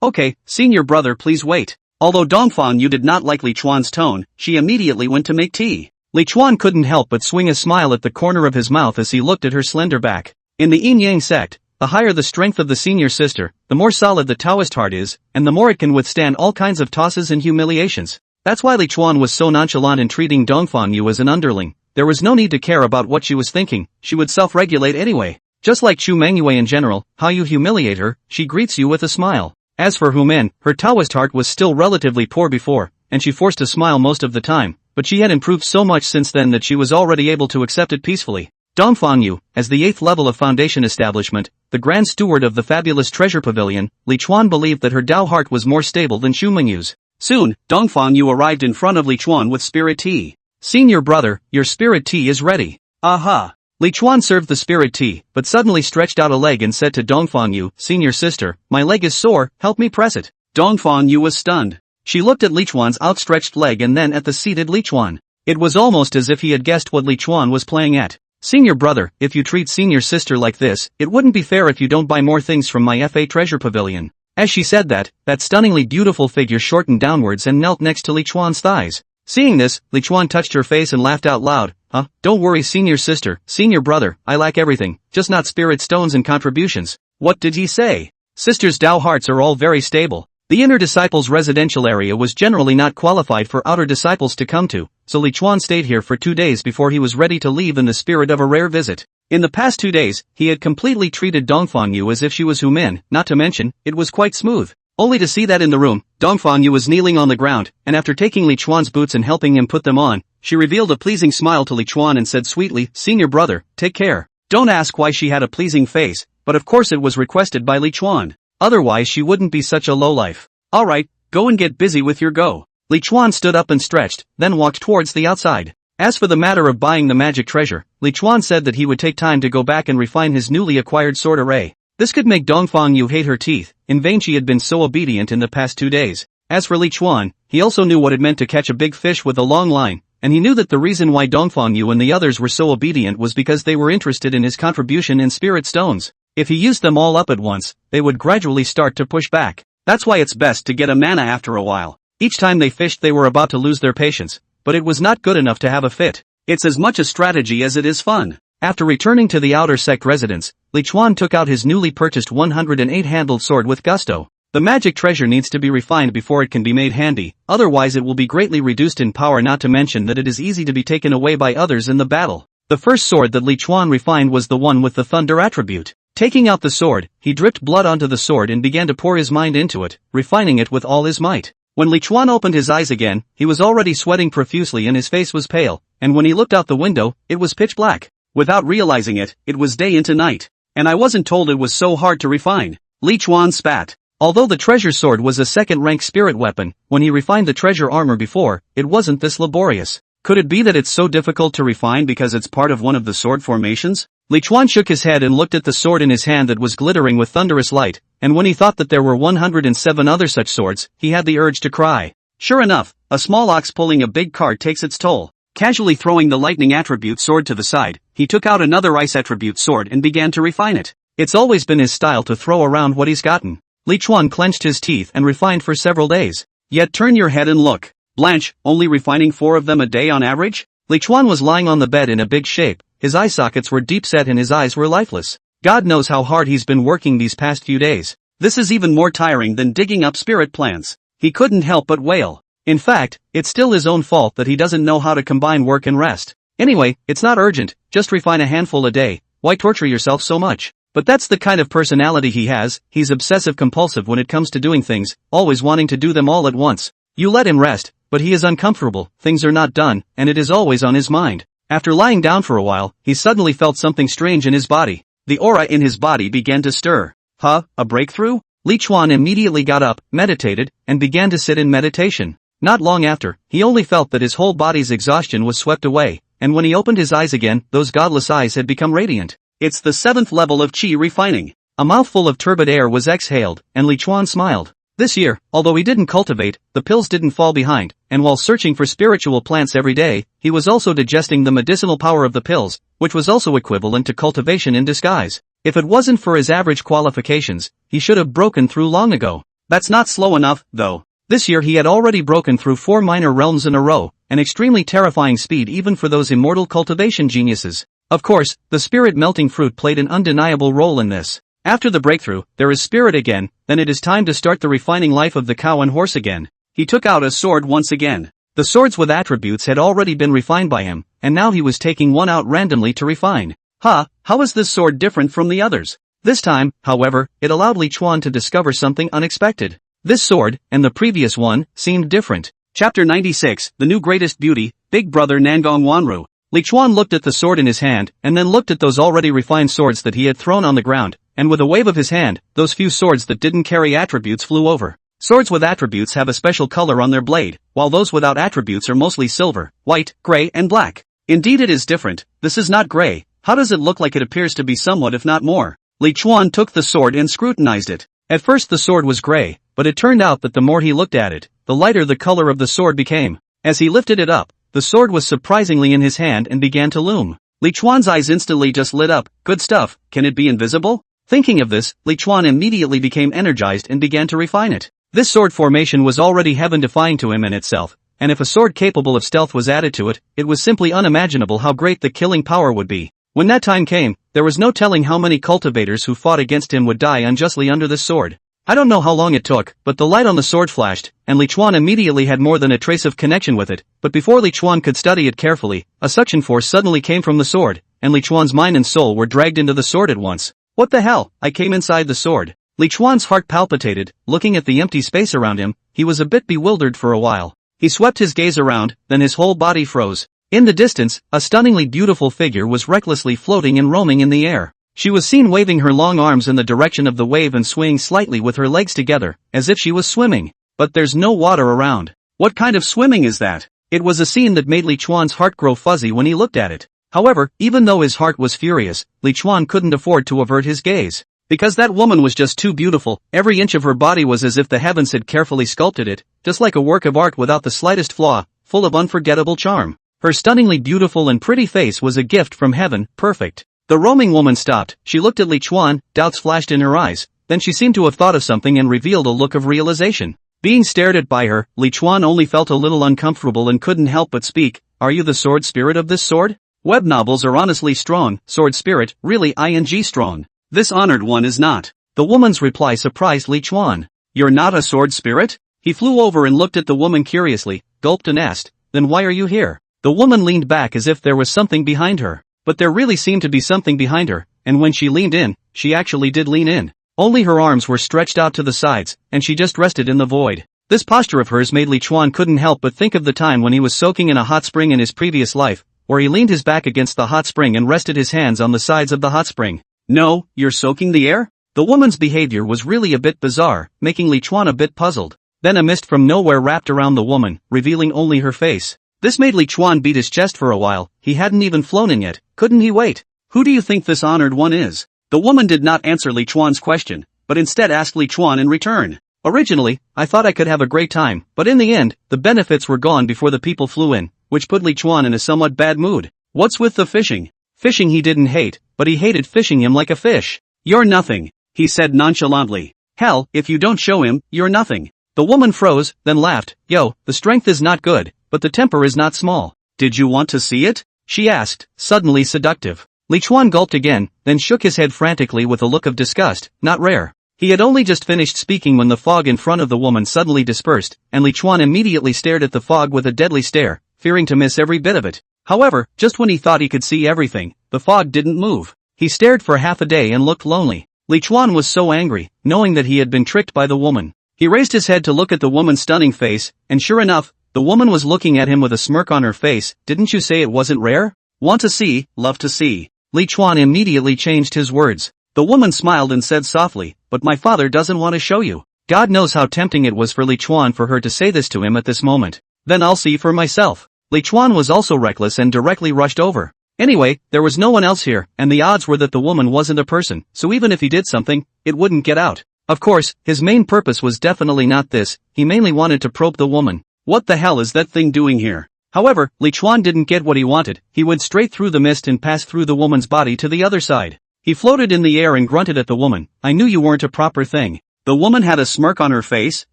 okay, senior brother, please wait." Although Dongfang Yu did not like Li Chuan's tone, she immediately went to make tea. Li Chuan couldn't help but swing a smile at the corner of his mouth as he looked at her slender back. In the Yin Yang sect, the higher the strength of the senior sister, the more solid the Taoist heart is, and the more it can withstand all kinds of tosses and humiliations. That's why Li Chuan was so nonchalant in treating Dongfang Yu as an underling. There was no need to care about what she was thinking, she would self-regulate anyway. Just like Chu Mengyou in general, how you humiliate her, she greets you with a smile. As for Hu Men, her Taoist heart was still relatively poor before, and she forced a smile most of the time, but she had improved so much since then that she was already able to accept it peacefully. Dongfangyu, as the 8th level of Foundation establishment, the Grand Steward of the fabulous Treasure Pavilion, Li Chuan believed that her Dao heart was more stable than Chu Mengyou's. Soon, Dongfangyu arrived in front of Li Chuan with spirit tea. "Senior brother, your spirit tea is ready." "Aha." Li Chuan served the spirit tea, but suddenly stretched out a leg and said to Dongfangyu, "Senior sister, my leg is sore, help me press it." Dongfangyu was stunned. She looked at Li Chuan's outstretched leg and then at the seated Li Chuan. It was almost as if he had guessed what Li Chuan was playing at. "Senior brother, if you treat senior sister like this, it wouldn't be fair if you don't buy more things from my FA Treasure Pavilion." As she said that stunningly beautiful figure shortened downwards and knelt next to Li Chuan's thighs. Seeing this, Li Chuan touched her face and laughed out loud. Don't worry senior sister, senior brother, I lack everything, just not spirit stones and contributions." What did he say? Sister's Dao hearts are all very stable. The inner disciples' residential area was generally not qualified for outer disciples to come to, so Li Chuan stayed here for 2 days before he was ready to leave in the spirit of a rare visit. In the past 2 days, he had completely treated Dongfangyu as if she was human, not to mention, it was quite smooth. Only to see that in the room, Dongfangyu was kneeling on the ground, and after taking Li Chuan's boots and helping him put them on, she revealed a pleasing smile to Li Chuan and said sweetly, "Senior brother, take care." Don't ask why she had a pleasing face, but of course it was requested by Li Chuan. Otherwise she wouldn't be such a lowlife. "Alright, go and get busy with your go." Li Chuan stood up and stretched, then walked towards the outside. As for the matter of buying the magic treasure, Li Chuan said that he would take time to go back and refine his newly acquired sword array. This could make Dongfangyu hate her teeth, in vain she had been so obedient in the past 2 days. As for Li Chuan, he also knew what it meant to catch a big fish with a long line, and he knew that the reason why Dongfangyu and the others were so obedient was because they were interested in his contribution in spirit stones. If he used them all up at once, they would gradually start to push back. That's why it's best to get a mana after a while. Each time they fished they were about to lose their patience, but it was not good enough to have a fit. It's as much a strategy as it is fun. After returning to the outer sect residence, Li Chuan took out his newly purchased 108-handled sword with gusto. The magic treasure needs to be refined before it can be made handy, otherwise it will be greatly reduced in power, not to mention that it is easy to be taken away by others in the battle. The first sword that Li Chuan refined was the one with the thunder attribute. Taking out the sword, he dripped blood onto the sword and began to pour his mind into it, refining it with all his might. When Li Chuan opened his eyes again, he was already sweating profusely and his face was pale, and when he looked out the window, it was pitch black. Without realizing it, it was day into night. And I wasn't told it was so hard to refine. Li Chuan spat. Although the treasure sword was a second-rank spirit weapon, when he refined the treasure armor before, it wasn't this laborious. Could it be that it's so difficult to refine because it's part of one of the sword formations? Li Chuan shook his head and looked at the sword in his hand that was glittering with thunderous light, and when he thought that there were 107 other such swords, he had the urge to cry. Sure enough, a small ox pulling a big cart takes its toll. Casually throwing the lightning attribute sword to the side, he took out another ice attribute sword and began to refine it. It's always been his style to throw around what he's gotten. Li Chuan clenched his teeth and refined for several days. Yet turn your head and look. Blanche, only refining 4 of them a day on average? Li Chuan was lying on the bed in a big shape, his eye sockets were deep set and his eyes were lifeless. God knows how hard he's been working these past few days. This is even more tiring than digging up spirit plants. He couldn't help but wail. In fact, it's still his own fault that he doesn't know how to combine work and rest. Anyway, it's not urgent, just refine a handful a day, why torture yourself so much? But that's the kind of personality he has, he's obsessive-compulsive when it comes to doing things, always wanting to do them all at once. You let him rest, but he is uncomfortable, things are not done, and it is always on his mind. After lying down for a while, he suddenly felt something strange in his body. The aura in his body began to stir. A breakthrough? Li Chuan immediately got up, meditated, and began to sit in meditation. Not long after, he only felt that his whole body's exhaustion was swept away, and when he opened his eyes again, those godless eyes had become radiant. It's the 7th level of Qi refining. A mouthful of turbid air was exhaled, and Li Chuan smiled. This year, although he didn't cultivate, the pills didn't fall behind, and while searching for spiritual plants every day, he was also digesting the medicinal power of the pills, which was also equivalent to cultivation in disguise. If it wasn't for his average qualifications, he should have broken through long ago. That's not slow enough, though. This year he had already broken through 4 minor realms in a row, an extremely terrifying speed even for those immortal cultivation geniuses. Of course, the spirit melting fruit played an undeniable role in this. After the breakthrough, there is spirit again, then it is time to start the refining life of the cow and horse again. He took out a sword once again. The swords with attributes had already been refined by him, and now he was taking one out randomly to refine. How is this sword different from the others? This time, however, it allowed Li Chuan to discover something unexpected. This sword, and the previous one, seemed different. Chapter 96, The New Greatest Beauty, Big Brother Nangong Wanru. Li Chuan looked at the sword in his hand, and then looked at those already refined swords that he had thrown on the ground, and with a wave of his hand, those few swords that didn't carry attributes flew over. Swords with attributes have a special color on their blade, while those without attributes are mostly silver, white, gray, and black. Indeed it is different. This is not gray. How does it look like it appears to be somewhat if not more? Li Chuan took the sword and scrutinized it. At first the sword was gray, but it turned out that the more he looked at it, the lighter the color of the sword became. As he lifted it up, the sword was surprisingly in his hand and began to loom. Li Chuan's eyes instantly just lit up. Good stuff. Can it be invisible? Thinking of this, Li Chuan immediately became energized and began to refine it. This sword formation was already heaven-defying to him in itself, and if a sword capable of stealth was added to it, it was simply unimaginable how great the killing power would be. When that time came, there was no telling how many cultivators who fought against him would die unjustly under this sword. I don't know how long it took, but the light on the sword flashed, and Li Chuan immediately had more than a trace of connection with it, but before Li Chuan could study it carefully, a suction force suddenly came from the sword, and Li Chuan's mind and soul were dragged into the sword at once. What the hell? I came inside the sword. Li Chuan's heart palpitated, looking at the empty space around him, he was a bit bewildered for a while. He swept his gaze around, then his whole body froze. In the distance, a stunningly beautiful figure was recklessly floating and roaming in the air. She was seen waving her long arms in the direction of the wave and swaying slightly with her legs together, as if she was swimming. But there's no water around. What kind of swimming is that? It was a scene that made Li Chuan's heart grow fuzzy when he looked at it. However, even though his heart was furious, Li Chuan couldn't afford to avert his gaze. Because that woman was just too beautiful, every inch of her body was as if the heavens had carefully sculpted it, just like a work of art without the slightest flaw, full of unforgettable charm. Her stunningly beautiful and pretty face was a gift from heaven, perfect. The roaming woman stopped, she looked at Li Chuan, doubts flashed in her eyes, then she seemed to have thought of something and revealed a look of realization. Being stared at by her, Li Chuan only felt a little uncomfortable and couldn't help but speak. Are you the sword spirit of this sword? Web novels are honestly strong, sword spirit, really ing strong. This honored one is not. The woman's reply surprised Li Chuan. You're not a sword spirit? He flew over and looked at the woman curiously, gulped and asked, then why are you here? The woman leaned back as if there was something behind her. But there really seemed to be something behind her, and when she leaned in, she actually did lean in. Only her arms were stretched out to the sides, and she just rested in the void. This posture of hers made Li Chuan couldn't help but think of the time when he was soaking in a hot spring in his previous life, where he leaned his back against the hot spring and rested his hands on the sides of the hot spring. No, you're soaking the air? The woman's behavior was really a bit bizarre, making Li Chuan a bit puzzled. Then a mist from nowhere wrapped around the woman, revealing only her face. This made Li Chuan beat his chest for a while. He hadn't even flown in yet, couldn't he wait? Who do you think this honored one is? The woman did not answer Li Chuan's question, but instead asked Li Chuan in return. Originally, I thought I could have a great time, but in the end, the benefits were gone before the people flew in, which put Li Chuan in a somewhat bad mood. What's with the fishing? Fishing he didn't hate, but he hated fishing him like a fish. You're nothing, he said nonchalantly. Hell, if you don't show him, you're nothing. The woman froze, then laughed. Yo, the strength is not good, but the temper is not small. Did you want to see it? She asked, suddenly seductive. Li Chuan gulped again, then shook his head frantically with a look of disgust, not rare. He had only just finished speaking when the fog in front of the woman suddenly dispersed, and Li Chuan immediately stared at the fog with a deadly stare, fearing to miss every bit of it. However, just when he thought he could see everything, the fog didn't move. He stared for half a day and looked lonely. Li Chuan was so angry, knowing that he had been tricked by the woman. He raised his head to look at the woman's stunning face, and sure enough, the woman was looking at him with a smirk on her face. Didn't you say it wasn't rare? Want to see, love to see. Li Chuan immediately changed his words. The woman smiled and said softly, but my father doesn't want to show you. God knows how tempting it was for Li Chuan for her to say this to him at this moment. Then I'll see for myself. Li Chuan was also reckless and directly rushed over. Anyway, there was no one else here, and the odds were that the woman wasn't a person, so even if he did something, it wouldn't get out. Of course, his main purpose was definitely not this, he mainly wanted to probe the woman. What the hell is that thing doing here? However, Li Chuan didn't get what he wanted. He went straight through the mist and passed through the woman's body to the other side. He floated in the air and grunted at the woman. I knew you weren't a proper thing. The woman had a smirk on her face,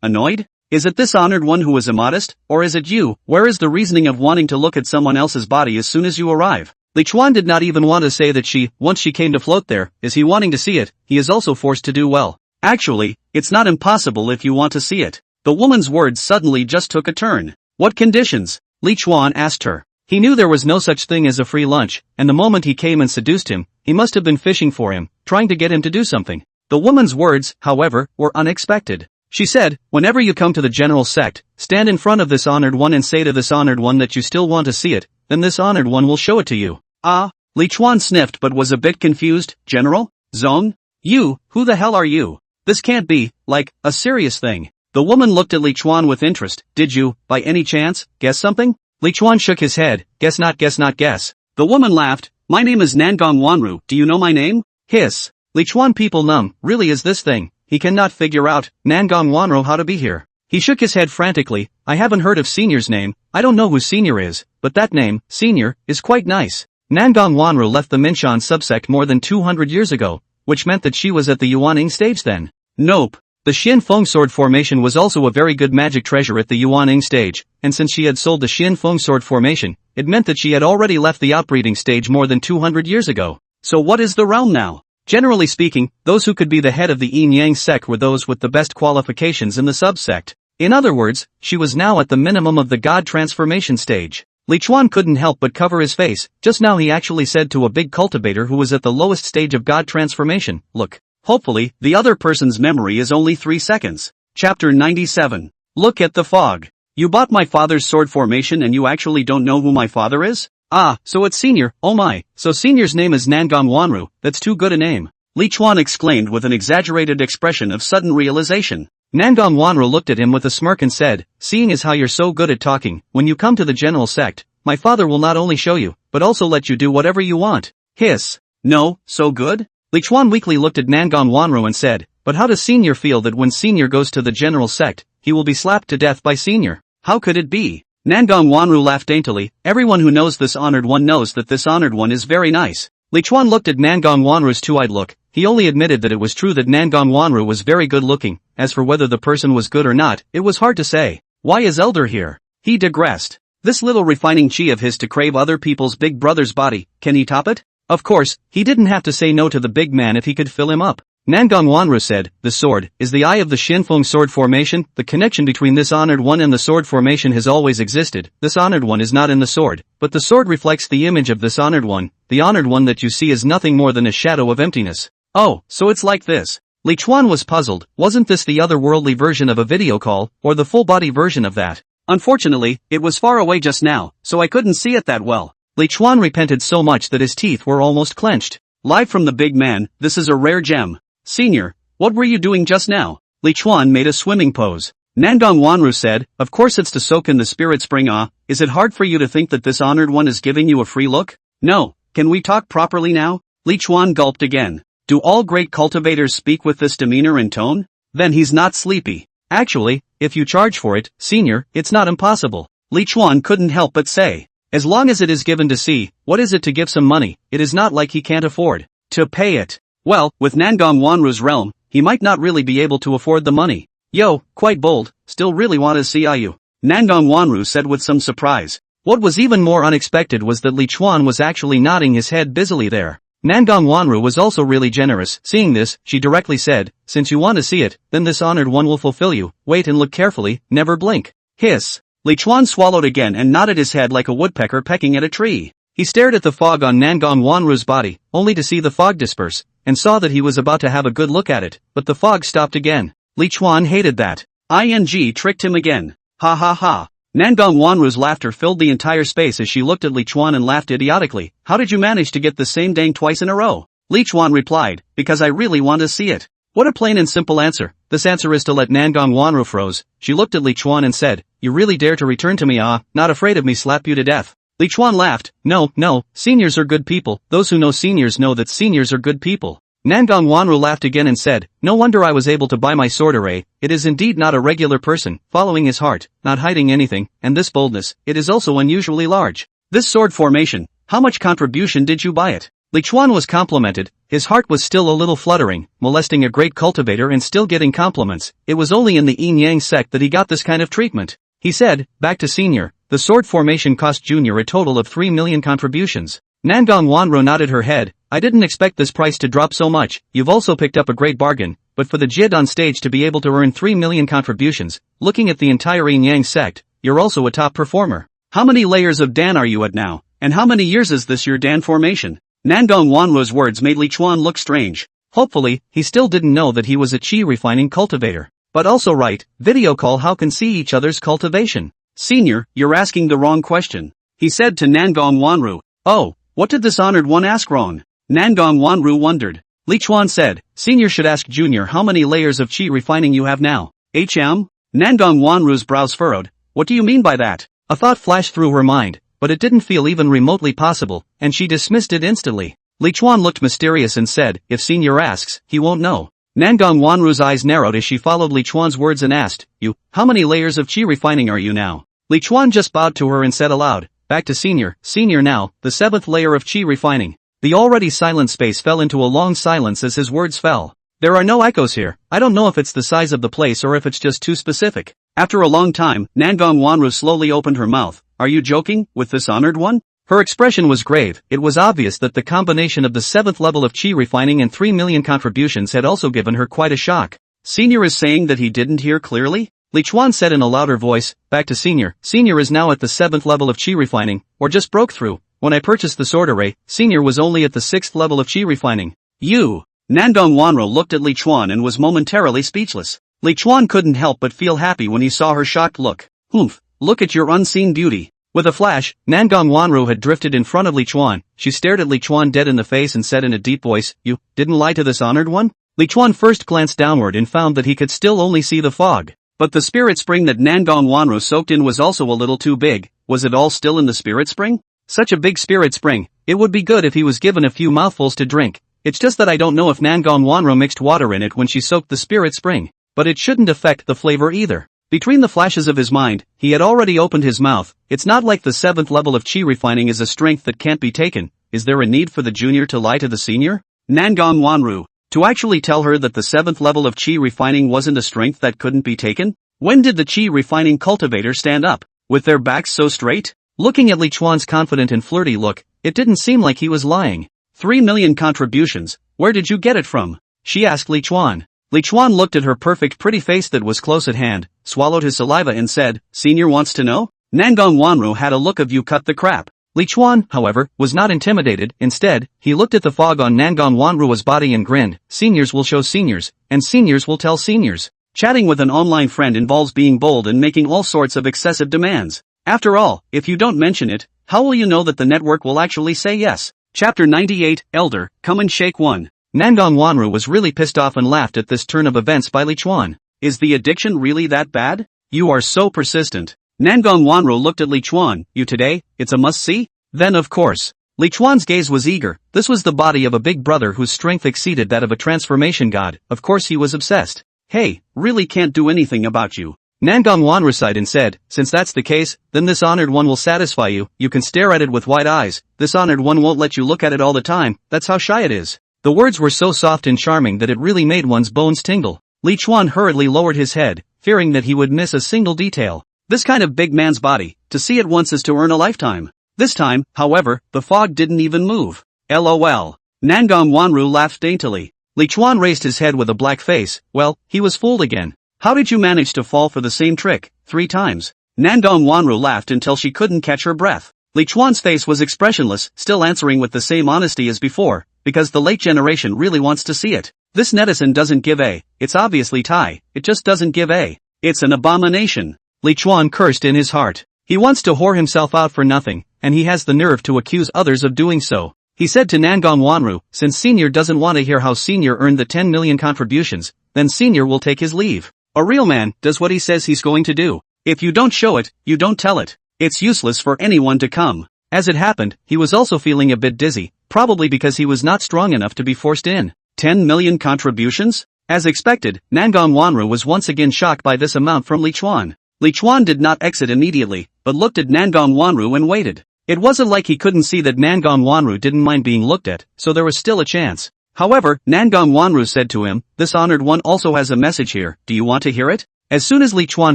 annoyed? Is it this honored one who is immodest, or is it you? Where is the reasoning of wanting to look at someone else's body as soon as you arrive? Li Chuan did not even want to say that once she came to float there, is he wanting to see it, he is also forced to do well. Actually, it's not impossible if you want to see it. The woman's words suddenly just took a turn. What conditions? Li Chuan asked her. He knew there was no such thing as a free lunch, and the moment he came and seduced him, he must have been fishing for him, trying to get him to do something. The woman's words, however, were unexpected. She said, whenever you come to the general sect, stand in front of this honored one and say to this honored one that you still want to see it, then this honored one will show it to you. Ah? Li Chuan sniffed but was a bit confused. General? Zong? You, who the hell are you? This can't be, like, a serious thing. The woman looked at Li Chuan with interest. Did you, by any chance, guess something? Li Chuan shook his head. Guess not, guess not, guess. The woman laughed. My name is Nangong Wanru. Do you know my name? Hiss. Li Chuan people numb. Really is this thing? He cannot figure out, Nangong Wanru, how to be here. He shook his head frantically. I haven't heard of Senior's name. I don't know who Senior is, but that name, Senior, is quite nice. Nangong Wanru left the Minshan subsect more than 200 years ago, which meant that she was at the Yuaning stage then. Nope. The Xin Feng sword formation was also a very good magic treasure at the Yuaning stage, and since she had sold the Xin Feng sword formation, it meant that she had already left the outbreeding stage more than 200 years ago. So what is the realm now? Generally speaking, those who could be the head of the Yin Yang sect were those with the best qualifications in the subsect. In other words, she was now at the minimum of the god transformation stage. Li Chuan couldn't help but cover his face. Just now he actually said to a big cultivator who was at the lowest stage of god transformation, look. Hopefully, the other person's memory is only 3 seconds. Chapter 97. Look at the fog. You bought my father's sword formation and you actually don't know who my father is? Ah, so it's Senior, oh my, so Senior's name is Nangong Wanru, that's too good a name. Li Chuan exclaimed with an exaggerated expression of sudden realization. Nangong Wanru looked at him with a smirk and said, seeing as how you're so good at talking, when you come to the general sect, my father will not only show you, but also let you do whatever you want. Hiss. No, so good? Li Chuan weakly looked at Nangong Wanru and said, but how does Senior feel that when Senior goes to the general sect, he will be slapped to death by Senior? How could it be? Nangong Wanru laughed daintily. Everyone who knows this honored one knows that this honored one is very nice. Li Chuan looked at Nangong Wanru's two-eyed look. He only admitted that it was true that Nangong Wanru was very good looking. As for whether the person was good or not, it was hard to say. Why is Elder here? He digressed. This little refining chi of his to crave other people's big brother's body, can he top it? Of course, he didn't have to say no to the big man if he could fill him up. Nangong Wanru said, the sword is the eye of the Xin Feng sword formation. The connection between this honored one and the sword formation has always existed. This honored one is not in the sword, but the sword reflects the image of this honored one. The honored one that you see is nothing more than a shadow of emptiness. Oh, so it's like this. Li Chuan was puzzled. Wasn't this the otherworldly version of a video call, or the full-body version of that? Unfortunately, it was far away just now, so I couldn't see it that well. Li Chuan repented so much that his teeth were almost clenched. Live from the big man, this is a rare gem. Senior, what were you doing just now? Li Chuan made a swimming pose. Nangong Wanru said, of course it's to soak in the spirit spring. Ah, is it hard for you to think that this honored one is giving you a free look? No, can we talk properly now? Li Chuan gulped again. Do all great cultivators speak with this demeanor and tone? Then he's not sleepy. Actually, if you charge for it, Senior, it's not impossible. Li Chuan couldn't help but say. As long as it is given to see, what is it to give some money? It is not like he can't afford to pay it. Well, with Nangong Wanru's realm, he might not really be able to afford the money. Yo, quite bold, still really want to see you. Nangong Wanru said with some surprise. What was even more unexpected was that Li Chuan was actually nodding his head busily there. Nangong Wanru was also really generous. Seeing this, she directly said, since you want to see it, then this honored one will fulfill you. Wait and look carefully, never blink. Hiss. Li Chuan swallowed again and nodded his head like a woodpecker pecking at a tree. He stared at the fog on Nangong Wanru's body, only to see the fog disperse, and saw that he was about to have a good look at it, but the fog stopped again. Li Chuan hated that. ING tricked him again. Ha ha ha. Nangong Wanru's laughter filled the entire space as she looked at Li Chuan and laughed idiotically. How did you manage to get the same dang twice in a row? Li Chuan replied, because I really want to see it. What a plain and simple answer. This answer is to let Nangong Wanru froze. She looked at Li Chuan and said, you really dare to return to me? Ah, not afraid of me slap you to death. Li Chuan laughed. No, seniors are good people. Those who know seniors know that seniors are good people. Nangong Wanru laughed again and said, no wonder I was able to buy my sword array. It is indeed not a regular person, following his heart, not hiding anything, and this boldness, it is also unusually large. This sword formation, how much contribution did you buy it? Li Chuan was complimented. His heart was still a little fluttering, molesting a great cultivator and still getting compliments. It was only in the Yin Yang sect that he got this kind of treatment. He said, back to Senior, the sword formation cost Junior a total of 3 million contributions. Nangong Wanru nodded her head. I didn't expect this price to drop so much. You've also picked up a great bargain, but for the Jid on stage to be able to earn 3 million contributions, looking at the entire Yin Yang sect, you're also a top performer. How many layers of Dan are you at now? And how many years is this your Dan formation? Nangong Wanru's words made Li Chuan look strange. Hopefully, he still didn't know that he was a chi refining cultivator. But also right, video call how can see each other's cultivation. Senior, you're asking the wrong question. He said to Nangong Wanru. Oh, what did this honored one ask wrong? Nangong Wanru wondered. Li Chuan said, Senior should ask Junior how many layers of chi refining you have now. HM? Nangong Wanru's brows furrowed. What do you mean by that? A thought flashed through her mind, but it didn't feel even remotely possible, and she dismissed it instantly. Li Chuan looked mysterious and said, if Senior asks, he won't know. Nangong Wanru's eyes narrowed as she followed Li Chuan's words and asked, how many layers of chi refining are you now? Li Chuan just bowed to her and said aloud, back to Senior now, the 7th layer of chi refining. The already silent space fell into a long silence as his words fell. There are no echoes here. I don't know if it's the size of the place or if it's just too specific. After a long time, Nangong Wanru slowly opened her mouth. Are you joking, with this honored one? Her expression was grave. It was obvious that the combination of the 7th level of chi refining and 3 million contributions had also given her quite a shock. Senior is saying that he didn't hear clearly? Li Chuan said in a louder voice, back to Senior. Senior is now at the 7th level of chi refining, or just broke through. When I purchased the sword array, Senior was only at the 6th level of chi refining. You! Nangong Wanru looked at Li Chuan and was momentarily speechless. Li Chuan couldn't help but feel happy when he saw her shocked look. Humph, look at your unseen beauty. With a flash, Nangong Wanru had drifted in front of Li Chuan. She stared at Li Chuan dead in the face and said in a deep voice, You didn't lie to this honored one? Li Chuan first glanced downward and found that he could still only see the fog. But the spirit spring that Nangong Wanru soaked in was also a little too big. Was it all still in the spirit spring? Such a big spirit spring, it would be good if he was given a few mouthfuls to drink. It's just that I don't know if Nangong Wanru mixed water in it when she soaked the spirit spring. But it shouldn't affect the flavor either. Between the flashes of his mind, he had already opened his mouth. It's not like the 7th level of chi refining is a strength that can't be taken. Is there a need for the junior to lie to the senior? Nangong Wanru, to actually tell her that the 7th level of chi refining wasn't a strength that couldn't be taken? When did the chi refining cultivator stand up? With their backs so straight? Looking at Li Chuan's confident and flirty look, it didn't seem like he was lying. 3 million contributions, where did you get it from? She asked Li Chuan. Li Chuan looked at her perfect pretty face that was close at hand, swallowed his saliva and said, Senior wants to know? Nangong Wanru had a look of you cut the crap. Li Chuan, however, was not intimidated. Instead, he looked at the fog on Nangong Wanru's body and grinned. Seniors will show seniors, and seniors will tell seniors. Chatting with an online friend involves being bold and making all sorts of excessive demands. After all, if you don't mention it, how will you know that the network will actually say yes? Chapter 98, Elder, come and shake one. Nangong Wanru was really pissed off and laughed at this turn of events by Li Chuan. Is the addiction really that bad? You are so persistent. Nangong Wanru looked at Li Chuan. You today, it's a must-see? Then of course. Li Chuan's gaze was eager. This was the body of a big brother whose strength exceeded that of a transformation god. Of course he was obsessed. Hey, really can't do anything about you. Nangong Wanru sighed and said, since that's the case, then this honored one will satisfy you. You can stare at it with wide eyes. This honored one won't let you look at it all the time. That's how shy it is. The words were so soft and charming that it really made one's bones tingle. Li Chuan hurriedly lowered his head, fearing that he would miss a single detail. This kind of big man's body, to see it once is to earn a lifetime. This time, however, the fog didn't even move. LOL. Nangong Wanru laughed daintily. Li Chuan raised his head with a black face. Well, he was fooled again. How did you manage to fall for the same trick, 3 times? Nangong Wanru laughed until she couldn't catch her breath. Li Chuan's face was expressionless, still answering with the same honesty as before, because the late generation really wants to see it. This netizen doesn't give a. It's obviously Thai, it just doesn't give a. It's an abomination. Li Chuan cursed in his heart. He wants to whore himself out for nothing, and he has the nerve to accuse others of doing so. He said to Nangong Wanru, since Senior doesn't want to hear how Senior earned the 10 million contributions, then Senior will take his leave. A real man does what he says he's going to do. If you don't show it, you don't tell it. It's useless for anyone to come. As it happened, he was also feeling a bit dizzy, probably because he was not strong enough to be forced in. 10 million contributions? As expected, Nangong Wanru was once again shocked by this amount from Li Chuan. Li Chuan did not exit immediately, but looked at Nangong Wanru and waited. It wasn't like he couldn't see that Nangong Wanru didn't mind being looked at, so there was still a chance. However, Nangong Wanru said to him, this honored one also has a message here, do you want to hear it? As soon as Li Chuan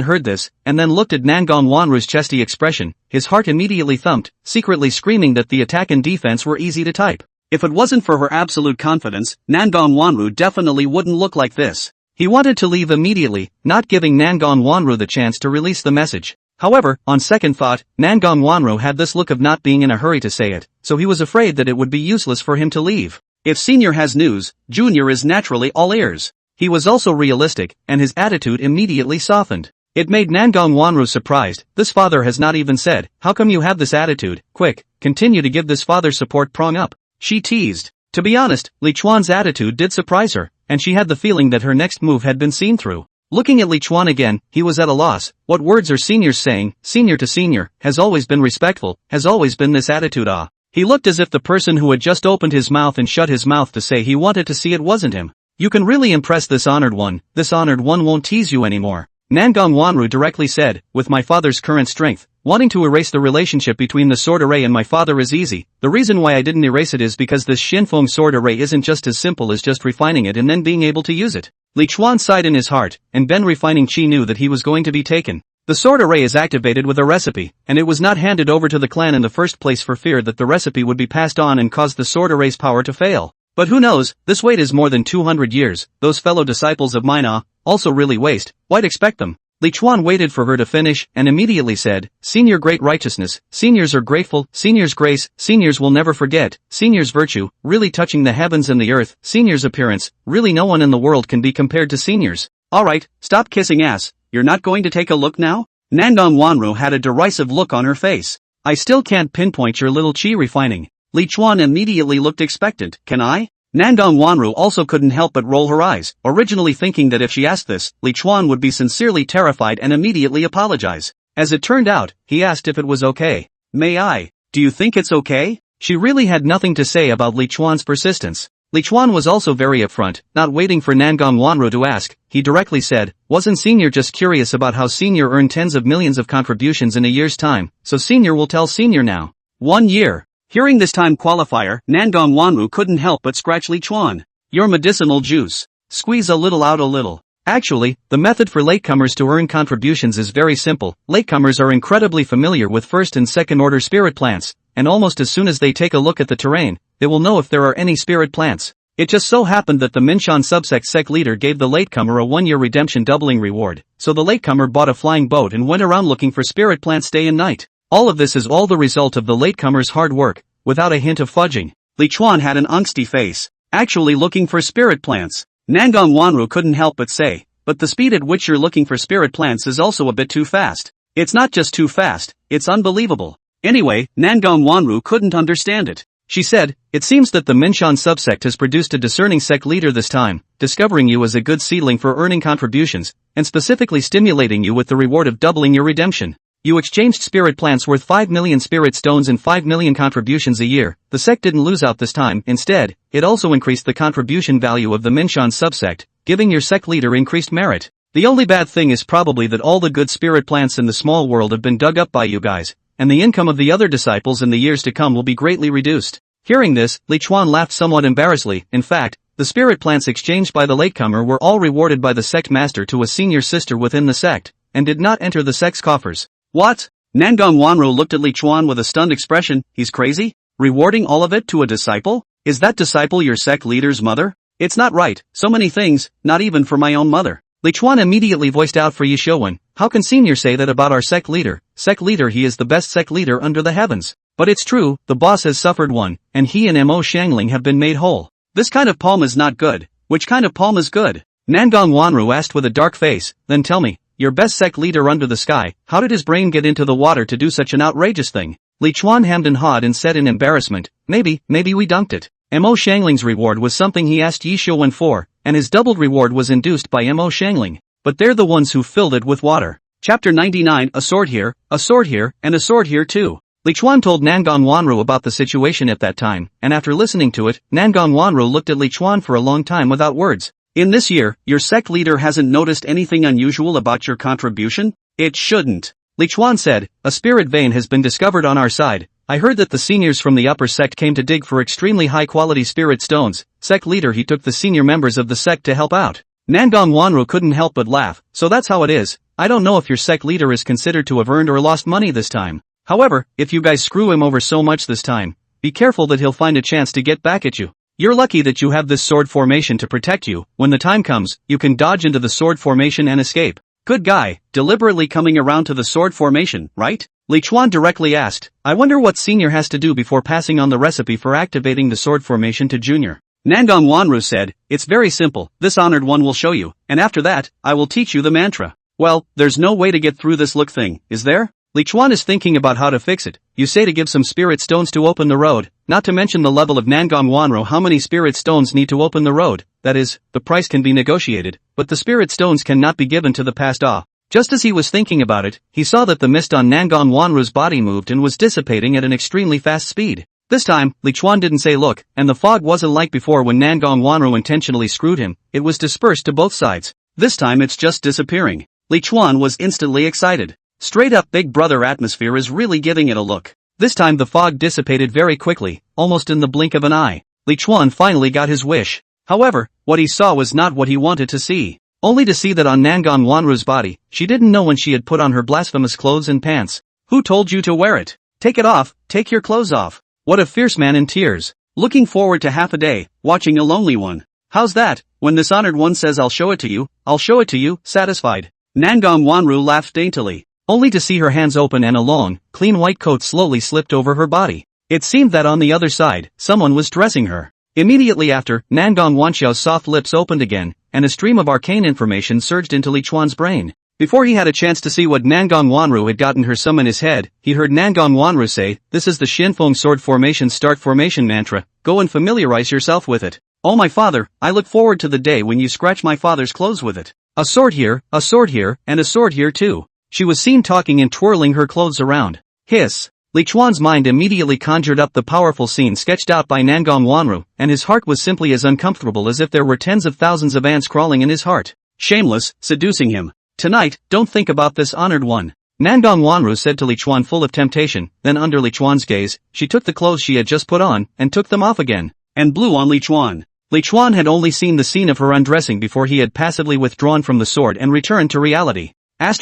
heard this, and then looked at Nangong Wanru's chesty expression, his heart immediately thumped, secretly screaming that the attack and defense were easy to type. If it wasn't for her absolute confidence, Nangong Wanru definitely wouldn't look like this. He wanted to leave immediately, not giving Nangong Wanru the chance to release the message. However, on second thought, Nangong Wanru had this look of not being in a hurry to say it, so he was afraid that it would be useless for him to leave. If Senior has news, Junior is naturally all ears. He was also realistic, and his attitude immediately softened. It made Nangong Wanru surprised. This father has not even said, "How come you have this attitude? Quick, continue to give this father support prong up," she teased. To be honest, Li Chuan's attitude did surprise her, and she had the feeling that her next move had been seen through. Looking at Li Chuan again, he was at a loss. What words are seniors saying? Senior to senior, has always been respectful, has always been this attitude. He looked as if the person who had just opened his mouth and shut his mouth to say he wanted to see it wasn't him. You can really impress this honored one won't tease you anymore. Nangong Wanru directly said, with my father's current strength, wanting to erase the relationship between the sword array and my father is easy. The reason why I didn't erase it is because this Shinfeng sword array isn't just as simple as just refining it and then being able to use it. Li Chuan sighed in his heart, and Ben refining Qi knew that he was going to be taken. The sword array is activated with a recipe, and it was not handed over to the clan in the first place for fear that the recipe would be passed on and cause the sword array's power to fail. But who knows, this wait is more than 200 years, those fellow disciples of mine also really waste, why'd expect them? Li Chuan waited for her to finish, and immediately said, Senior great righteousness, seniors are grateful, seniors grace, seniors will never forget, seniors virtue, really touching the heavens and the earth, seniors appearance, really no one in the world can be compared to seniors. Alright, stop kissing ass, you're not going to take a look now? Nangong Wanru had a derisive look on her face. I still can't pinpoint your little Qi refining. Li Chuan immediately looked expectant. Can I? Nangong Wanru also couldn't help but roll her eyes, originally thinking that if she asked this, Li Chuan would be sincerely terrified and immediately apologize. As it turned out, he asked if it was okay. May I? Do you think it's okay? She really had nothing to say about Li Chuan's persistence. Li Chuan was also very upfront, not waiting for Nangong Wanru to ask. He directly said, wasn't Senior just curious about how Senior earned tens of millions of contributions in a year's time, so Senior will tell Senior now. 1 year. Hearing this time qualifier, Nangong Wanru couldn't help but scratch Li Chuan. Your medicinal juice. Squeeze a little out a little. Actually, the method for latecomers to earn contributions is very simple. Latecomers are incredibly familiar with first and second order spirit plants, and almost as soon as they take a look at the terrain, they will know if there are any spirit plants. It just so happened that the Minshan subsect sect leader gave the latecomer a 1-year redemption doubling reward, so the latecomer bought a flying boat and went around looking for spirit plants day and night. All of this is all the result of the latecomer's hard work, without a hint of fudging. Li Chuan had an angsty face. Actually looking for spirit plants. Nangong Wanru couldn't help but say, but the speed at which you're looking for spirit plants is also a bit too fast. It's not just too fast, it's unbelievable. Anyway, Nangong Wanru couldn't understand it. She said, it seems that the Minshan subsect has produced a discerning sect leader this time, discovering you as a good seedling for earning contributions, and specifically stimulating you with the reward of doubling your redemption. You exchanged spirit plants worth 5 million spirit stones and 5 million contributions a year. The sect didn't lose out this time. Instead, it also increased the contribution value of the Minshan subsect, giving your sect leader increased merit. The only bad thing is probably that all the good spirit plants in the small world have been dug up by you guys, and the income of the other disciples in the years to come will be greatly reduced. Hearing this, Li Chuan laughed somewhat embarrassedly. In fact, the spirit plants exchanged by the latecomer were all rewarded by the sect master to a senior sister within the sect, and did not enter the sect's coffers. What? Nangong Wanru looked at Li Chuan with a stunned expression. He's crazy? Rewarding all of it to a disciple? Is that disciple your sect leader's mother? It's not right. So many things, not even for my own mother. Li Chuan immediately voiced out for Yishouwen. How can Senior say that about our sect leader? Sect leader, he is the best sect leader under the heavens. But it's true, the boss has suffered one, and he and Mo Xiangling have been made whole. This kind of palm is not good. Which kind of palm is good? Nangong Wanru asked with a dark face. Then tell me, your best sect leader under the sky, how did his brain get into the water to do such an outrageous thing? Li Chuan hemmed and hawed and said in embarrassment, maybe we dunked it. Mo Xiangling's reward was something he asked Yishouwen for, and his doubled reward was induced by Mo Xiangling. But they're the ones who filled it with water. Chapter 99, a sword here, and a sword here too. Li Chuan told Nangong Wanru about the situation at that time, and after listening to it, Nangong Wanru looked at Li Chuan for a long time without words. In this year, your sect leader hasn't noticed anything unusual about your contribution? It shouldn't. Li Chuan said, a spirit vein has been discovered on our side. I heard that the seniors from the upper sect came to dig for extremely high-quality spirit stones. Sect leader, he took the senior members of the sect to help out. Nangong Wanru couldn't help but laugh. So that's how it is. I don't know if your sect leader is considered to have earned or lost money this time. However, if you guys screw him over so much this time, be careful that he'll find a chance to get back at you. You're lucky that you have this sword formation to protect you. When the time comes, you can dodge into the sword formation and escape. Good guy, deliberately coming around to the sword formation, right? Li Chuan directly asked. I wonder what Senior has to do before passing on the recipe for activating the sword formation to Junior. Nangong Wanru said, "It's very simple, this honored one will show you, and after that, I will teach you the mantra." Well, there's no way to get through this look thing, is there? Li Chuan is thinking about how to fix it. You say to give some spirit stones to open the road, not to mention the level of Nangong Wanru. How many spirit stones need to open the road? That is, the price can be negotiated, but the spirit stones cannot be given to the past off. Just as he was thinking about it, he saw that the mist on Nangong Wanru's body moved and was dissipating at an extremely fast speed. This time, Li Chuan didn't say look, and the fog wasn't like before when Nangong Wanru intentionally screwed him. It was dispersed to both sides. This time it's just disappearing. Li Chuan was instantly excited. Straight up Big Brother atmosphere is really giving it a look. This time the fog dissipated very quickly, almost in the blink of an eye. Li Chuan finally got his wish. However, what he saw was not what he wanted to see. Only to see that on Nangong Wanru's body, she didn't know when she had put on her blasphemous clothes and pants. Who told you to wear it? Take it off, take your clothes off. What a fierce man in tears. Looking forward to half a day, watching a lonely one. How's that? When this honored one says I'll show it to you, satisfied. Nangong Wanru laughed daintily, only to see her hands open and a long, clean white coat slowly slipped over her body. It seemed that on the other side, someone was dressing her. Immediately after, Nangong Wanxiao's soft lips opened again, and a stream of arcane information surged into Li Chuan's brain. Before he had a chance to see what Nangong Wanru had gotten her some in his head, he heard Nangong Wanru say, "This is the Shinfeng sword formation start formation mantra, go and familiarize yourself with it. Oh my father, I look forward to the day when you scratch my father's clothes with it. A sword here, and a sword here too." She was seen talking and twirling her clothes around. Hiss. Li Chuan's mind immediately conjured up the powerful scene sketched out by Nangong Wanru, and his heart was simply as uncomfortable as if there were tens of thousands of ants crawling in his heart. Shameless, seducing him. Tonight, don't think about this honored one. Nangong Wanru said to Li Chuan full of temptation, then under Li Chuan's gaze, she took the clothes she had just put on, and took them off again, and blew on Li Chuan. Li Chuan had only seen the scene of her undressing before he had passively withdrawn from the sword and returned to reality. Light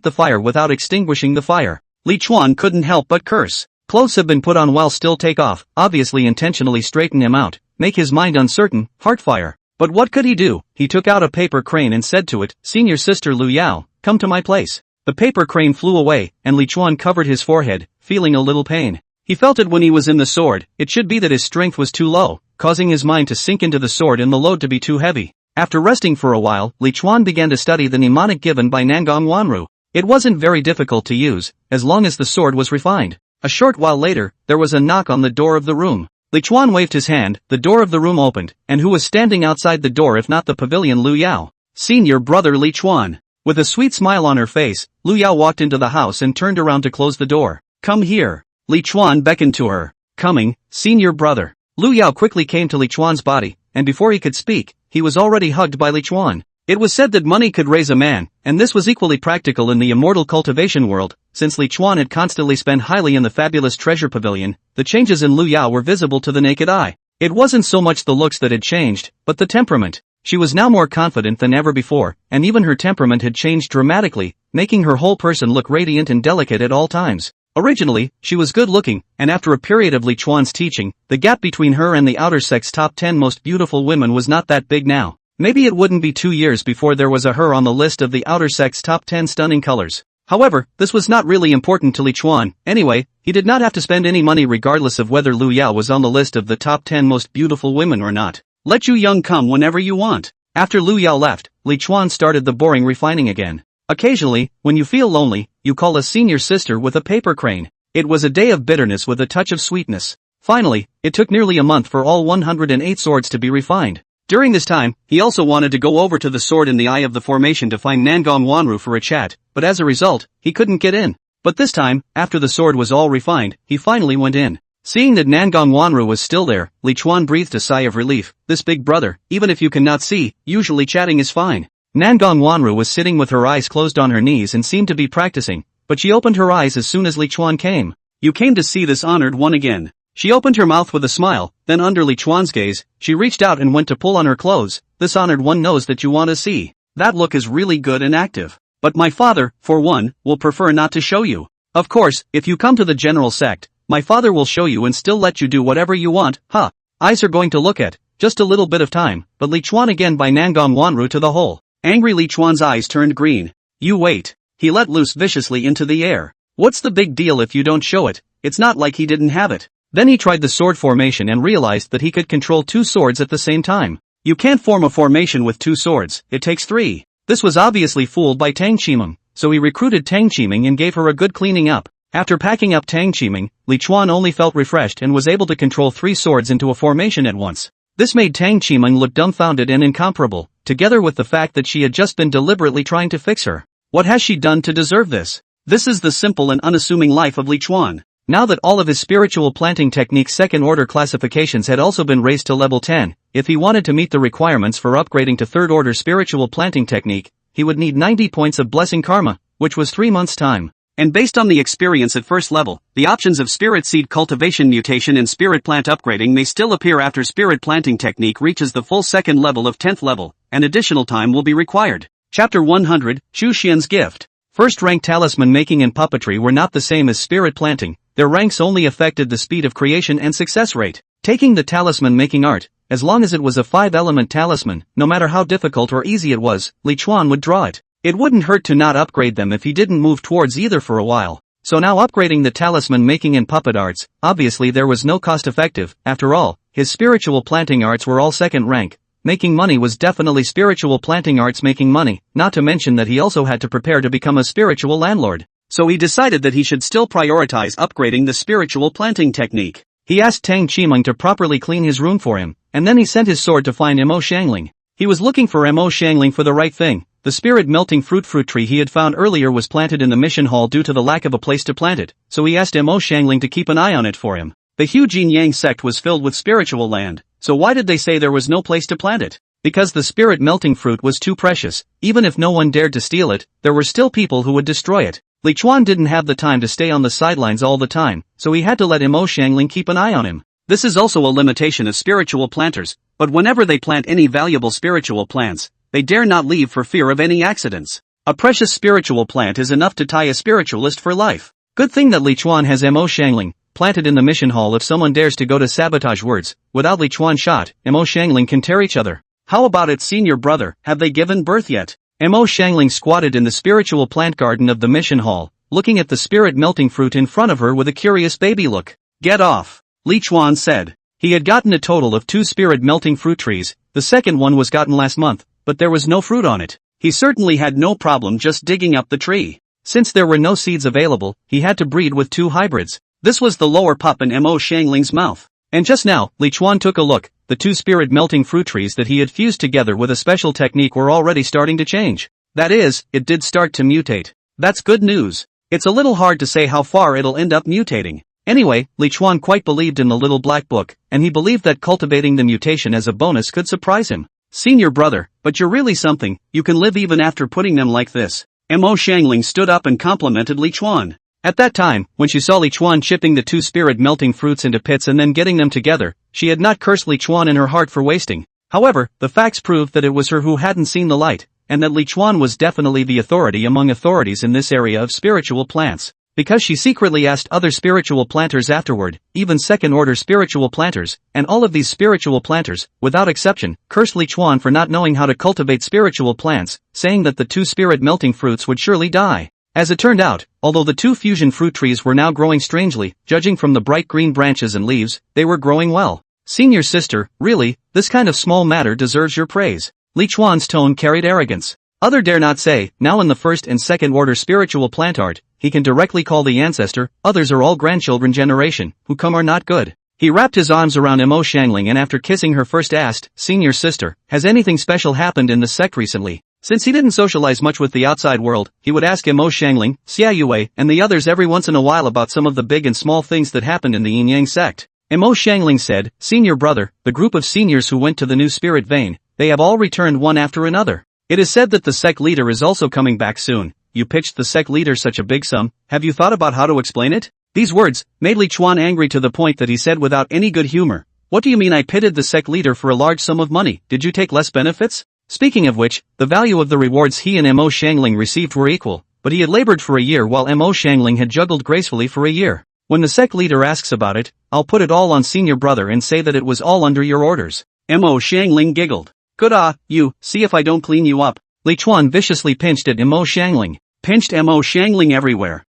the fire without extinguishing the fire. Li Chuan couldn't help but curse. Clothes have been put on while still take off, obviously intentionally straighten him out, make his mind uncertain, heart fire. But what could he do? He took out a paper crane and said to it, "Senior sister Lu Yao, come to my place." The paper crane flew away, and Li Chuan covered his forehead, feeling a little pain. He felt it when he was in the sword. It should be that his strength was too low, causing his mind to sink into the sword and the load to be too heavy. After resting for a while, Li Chuan began to study the mnemonic given by Nangong Wanru. It wasn't very difficult to use, as long as the sword was refined. A short while later, there was a knock on the door of the room. Li Chuan waved his hand, the door of the room opened, and who was standing outside the door if not the pavilion Lu Yao? Senior brother Li Chuan. With a sweet smile on her face, Lu Yao walked into the house and turned around to close the door. "Come here." Li Chuan beckoned to her. "Coming, senior brother." Lu Yao quickly came to Li Chuan's body, and before he could speak, he was already hugged by Li Chuan. It was said that money could raise a man, and this was equally practical in the immortal cultivation world. Since Li Chuan had constantly spent highly in the fabulous treasure pavilion, the changes in Lu Yao were visible to the naked eye. It wasn't so much the looks that had changed, but the temperament. She was now more confident than ever before, and even her temperament had changed dramatically, making her whole person look radiant and delicate at all times. Originally, she was good-looking, and after a period of Li Chuan's teaching, the gap between her and the outer sect's top 10 most beautiful women was not that big now. Maybe it wouldn't be 2 years before there was a her on the list of the outer sect's top 10 stunning colors. However, this was not really important to Li Chuan. Anyway, he did not have to spend any money regardless of whether Lu Yao was on the list of the top 10 most beautiful women or not. Let you young come whenever you want. After Lu Yao left, Li Chuan started the boring refining again. Occasionally, when you feel lonely, you call a senior sister with a paper crane. It was a day of bitterness with a touch of sweetness. Finally, it took nearly a month for all 108 swords to be refined. During this time, he also wanted to go over to the sword in the eye of the formation to find Nangong Wanru for a chat, but as a result, he couldn't get in. But this time, after the sword was all refined, he finally went in. Seeing that Nangong Wanru was still there, Li Chuan breathed a sigh of relief. This big brother, even if you cannot see, usually chatting is fine. Nangong Wanru was sitting with her eyes closed on her knees and seemed to be practicing, but she opened her eyes as soon as Li Chuan came. "You came to see this honored one again." She opened her mouth with a smile, then under Li Chuan's gaze, she reached out and went to pull on her clothes. "This honored one knows that you want to see. That look is really good and active. But my father, for one, will prefer not to show you. Of course, if you come to the general sect, my father will show you and still let you do whatever you want, huh? Eyes are going to look at. Just a little bit of time." But Li Chuan again by Nangong Wanru to the hole. Angry Li Chuan's eyes turned green. "You wait." He let loose viciously into the air. "What's the big deal if you don't show it? It's not like he didn't have it." Then he tried the sword formation and realized that he could control 2 swords at the same time. You can't form a formation with 2 swords, it takes 3. This was obviously fooled by Tang Qimeng, so he recruited Tang Qimeng and gave her a good cleaning up. After packing up Tang Qimeng, Li Chuan only felt refreshed and was able to control 3 swords into a formation at once. This made Tang Qimeng look dumbfounded and incomparable, together with the fact that she had just been deliberately trying to fix her. What has she done to deserve this? This is the simple and unassuming life of Li Chuan. Now that all of his spiritual planting technique's second-order classifications had also been raised to level 10, if he wanted to meet the requirements for upgrading to third-order spiritual planting technique, he would need 90 points of blessing karma, which was 3 months' time. And based on the experience at first level, the options of spirit seed cultivation mutation and spirit plant upgrading may still appear after spirit planting technique reaches the full second level of 10th level, and additional time will be required. Chapter 100, Xu Xian's Gift. First-rank talisman making and puppetry were not the same as spirit planting, their ranks only affected the speed of creation and success rate. Taking the talisman making art, as long as it was a 5-element talisman, no matter how difficult or easy it was, Li Chuan would draw it. It wouldn't hurt to not upgrade them if he didn't move towards either for a while. So now upgrading the talisman making and puppet arts, obviously there was no cost effective, after all, his spiritual planting arts were all second rank. Making money was definitely spiritual planting arts making money, not to mention that he also had to prepare to become a spiritual landlord. So he decided that he should still prioritize upgrading the spiritual planting technique. He asked Tang Qimeng to properly clean his room for him, and then he sent his sword to find Mo Xiangling. He was looking for Mo Xiangling for the right thing. The spirit melting fruit tree he had found earlier was planted in the mission hall due to the lack of a place to plant it, so he asked Mo Xiangling to keep an eye on it for him. The Hu Jinyang sect was filled with spiritual land, so why did they say there was no place to plant it? Because the spirit melting fruit was too precious. Even if no one dared to steal it, there were still people who would destroy it. Li Chuan didn't have the time to stay on the sidelines all the time, so he had to let Mo Xiangling keep an eye on him. This is also a limitation of spiritual planters, but whenever they plant any valuable spiritual plants, they dare not leave for fear of any accidents. A precious spiritual plant is enough to tie a spiritualist for life. Good thing that Li Chuan has Mo Xiangling planted in the mission hall. If someone dares to go to sabotage words, without Li Chuan shot, Mo Xiangling can tear each other. How about its senior brother? Have they given birth yet? Mo Xiangling squatted in the spiritual plant garden of the mission hall, looking at the spirit melting fruit in front of her with a curious baby look. Get off, Li Chuan said. He had gotten a total of 2 spirit melting fruit trees. The second one was gotten last month, but there was no fruit on it. He certainly had no problem just digging up the tree. Since there were no seeds available, he had to breed with 2 hybrids. This was the lower pup in Mo Xiangling's mouth. And just now, Li Chuan took a look. The 2 spirit melting fruit trees that he had fused together with a special technique were already starting to change. That is, it did start to mutate. That's good news. It's a little hard to say how far it'll end up mutating. Anyway, Li Chuan quite believed in the little black book, and he believed that cultivating the mutation as a bonus could surprise him. Senior brother, but you're really something, you can live even after putting them like this. Mo Xiangling stood up and complimented Li Chuan. At that time, when she saw Li Chuan chipping the 2 spirit melting fruits into pits and then getting them together, she had not cursed Li Chuan in her heart for wasting. However, the facts proved that it was her who hadn't seen the light, and that Li Chuan was definitely the authority among authorities in this area of spiritual plants. Because she secretly asked other spiritual planters afterward, even second-order spiritual planters, and all of these spiritual planters, without exception, cursed Li Chuan for not knowing how to cultivate spiritual plants, saying that the 2 spirit melting fruits would surely die. As it turned out, although the 2 fusion fruit trees were now growing strangely, judging from the bright green branches and leaves, they were growing well. Senior sister, really, this kind of small matter deserves your praise. Li Chuan's tone carried arrogance. Other dare not say, now in the first and second order spiritual plant art, he can directly call the ancestor, others are all grandchildren generation, who come are not good. He wrapped his arms around Mo Xiangling and after kissing her first asked, Senior sister, has anything special happened in the sect recently? Since he didn't socialize much with the outside world, he would ask Mo Xiangling, Xia Yue, and the others every once in a while about some of the big and small things that happened in the Yin Yang sect. Mo Xiangling said, Senior brother, the group of seniors who went to the new spirit vein, they have all returned one after another. It is said that the sect leader is also coming back soon. You pitched the sect leader such a big sum, have you thought about how to explain it? These words made Li Chuan angry to the point that he said without any good humor, What do you mean I pitted the sect leader for a large sum of money? Did you take less benefits? Speaking of which, the value of the rewards he and Mo Xiangling received were equal, but he had labored for a year while Mo Xiangling had juggled gracefully for a year. When the sect leader asks about it, I'll put it all on senior brother and say that it was all under your orders. Mo Xiangling giggled. Good you, see if I don't clean you up. Li Chuan viciously pinched at Mo Xiangling. Pinched Mo Xiangling everywhere.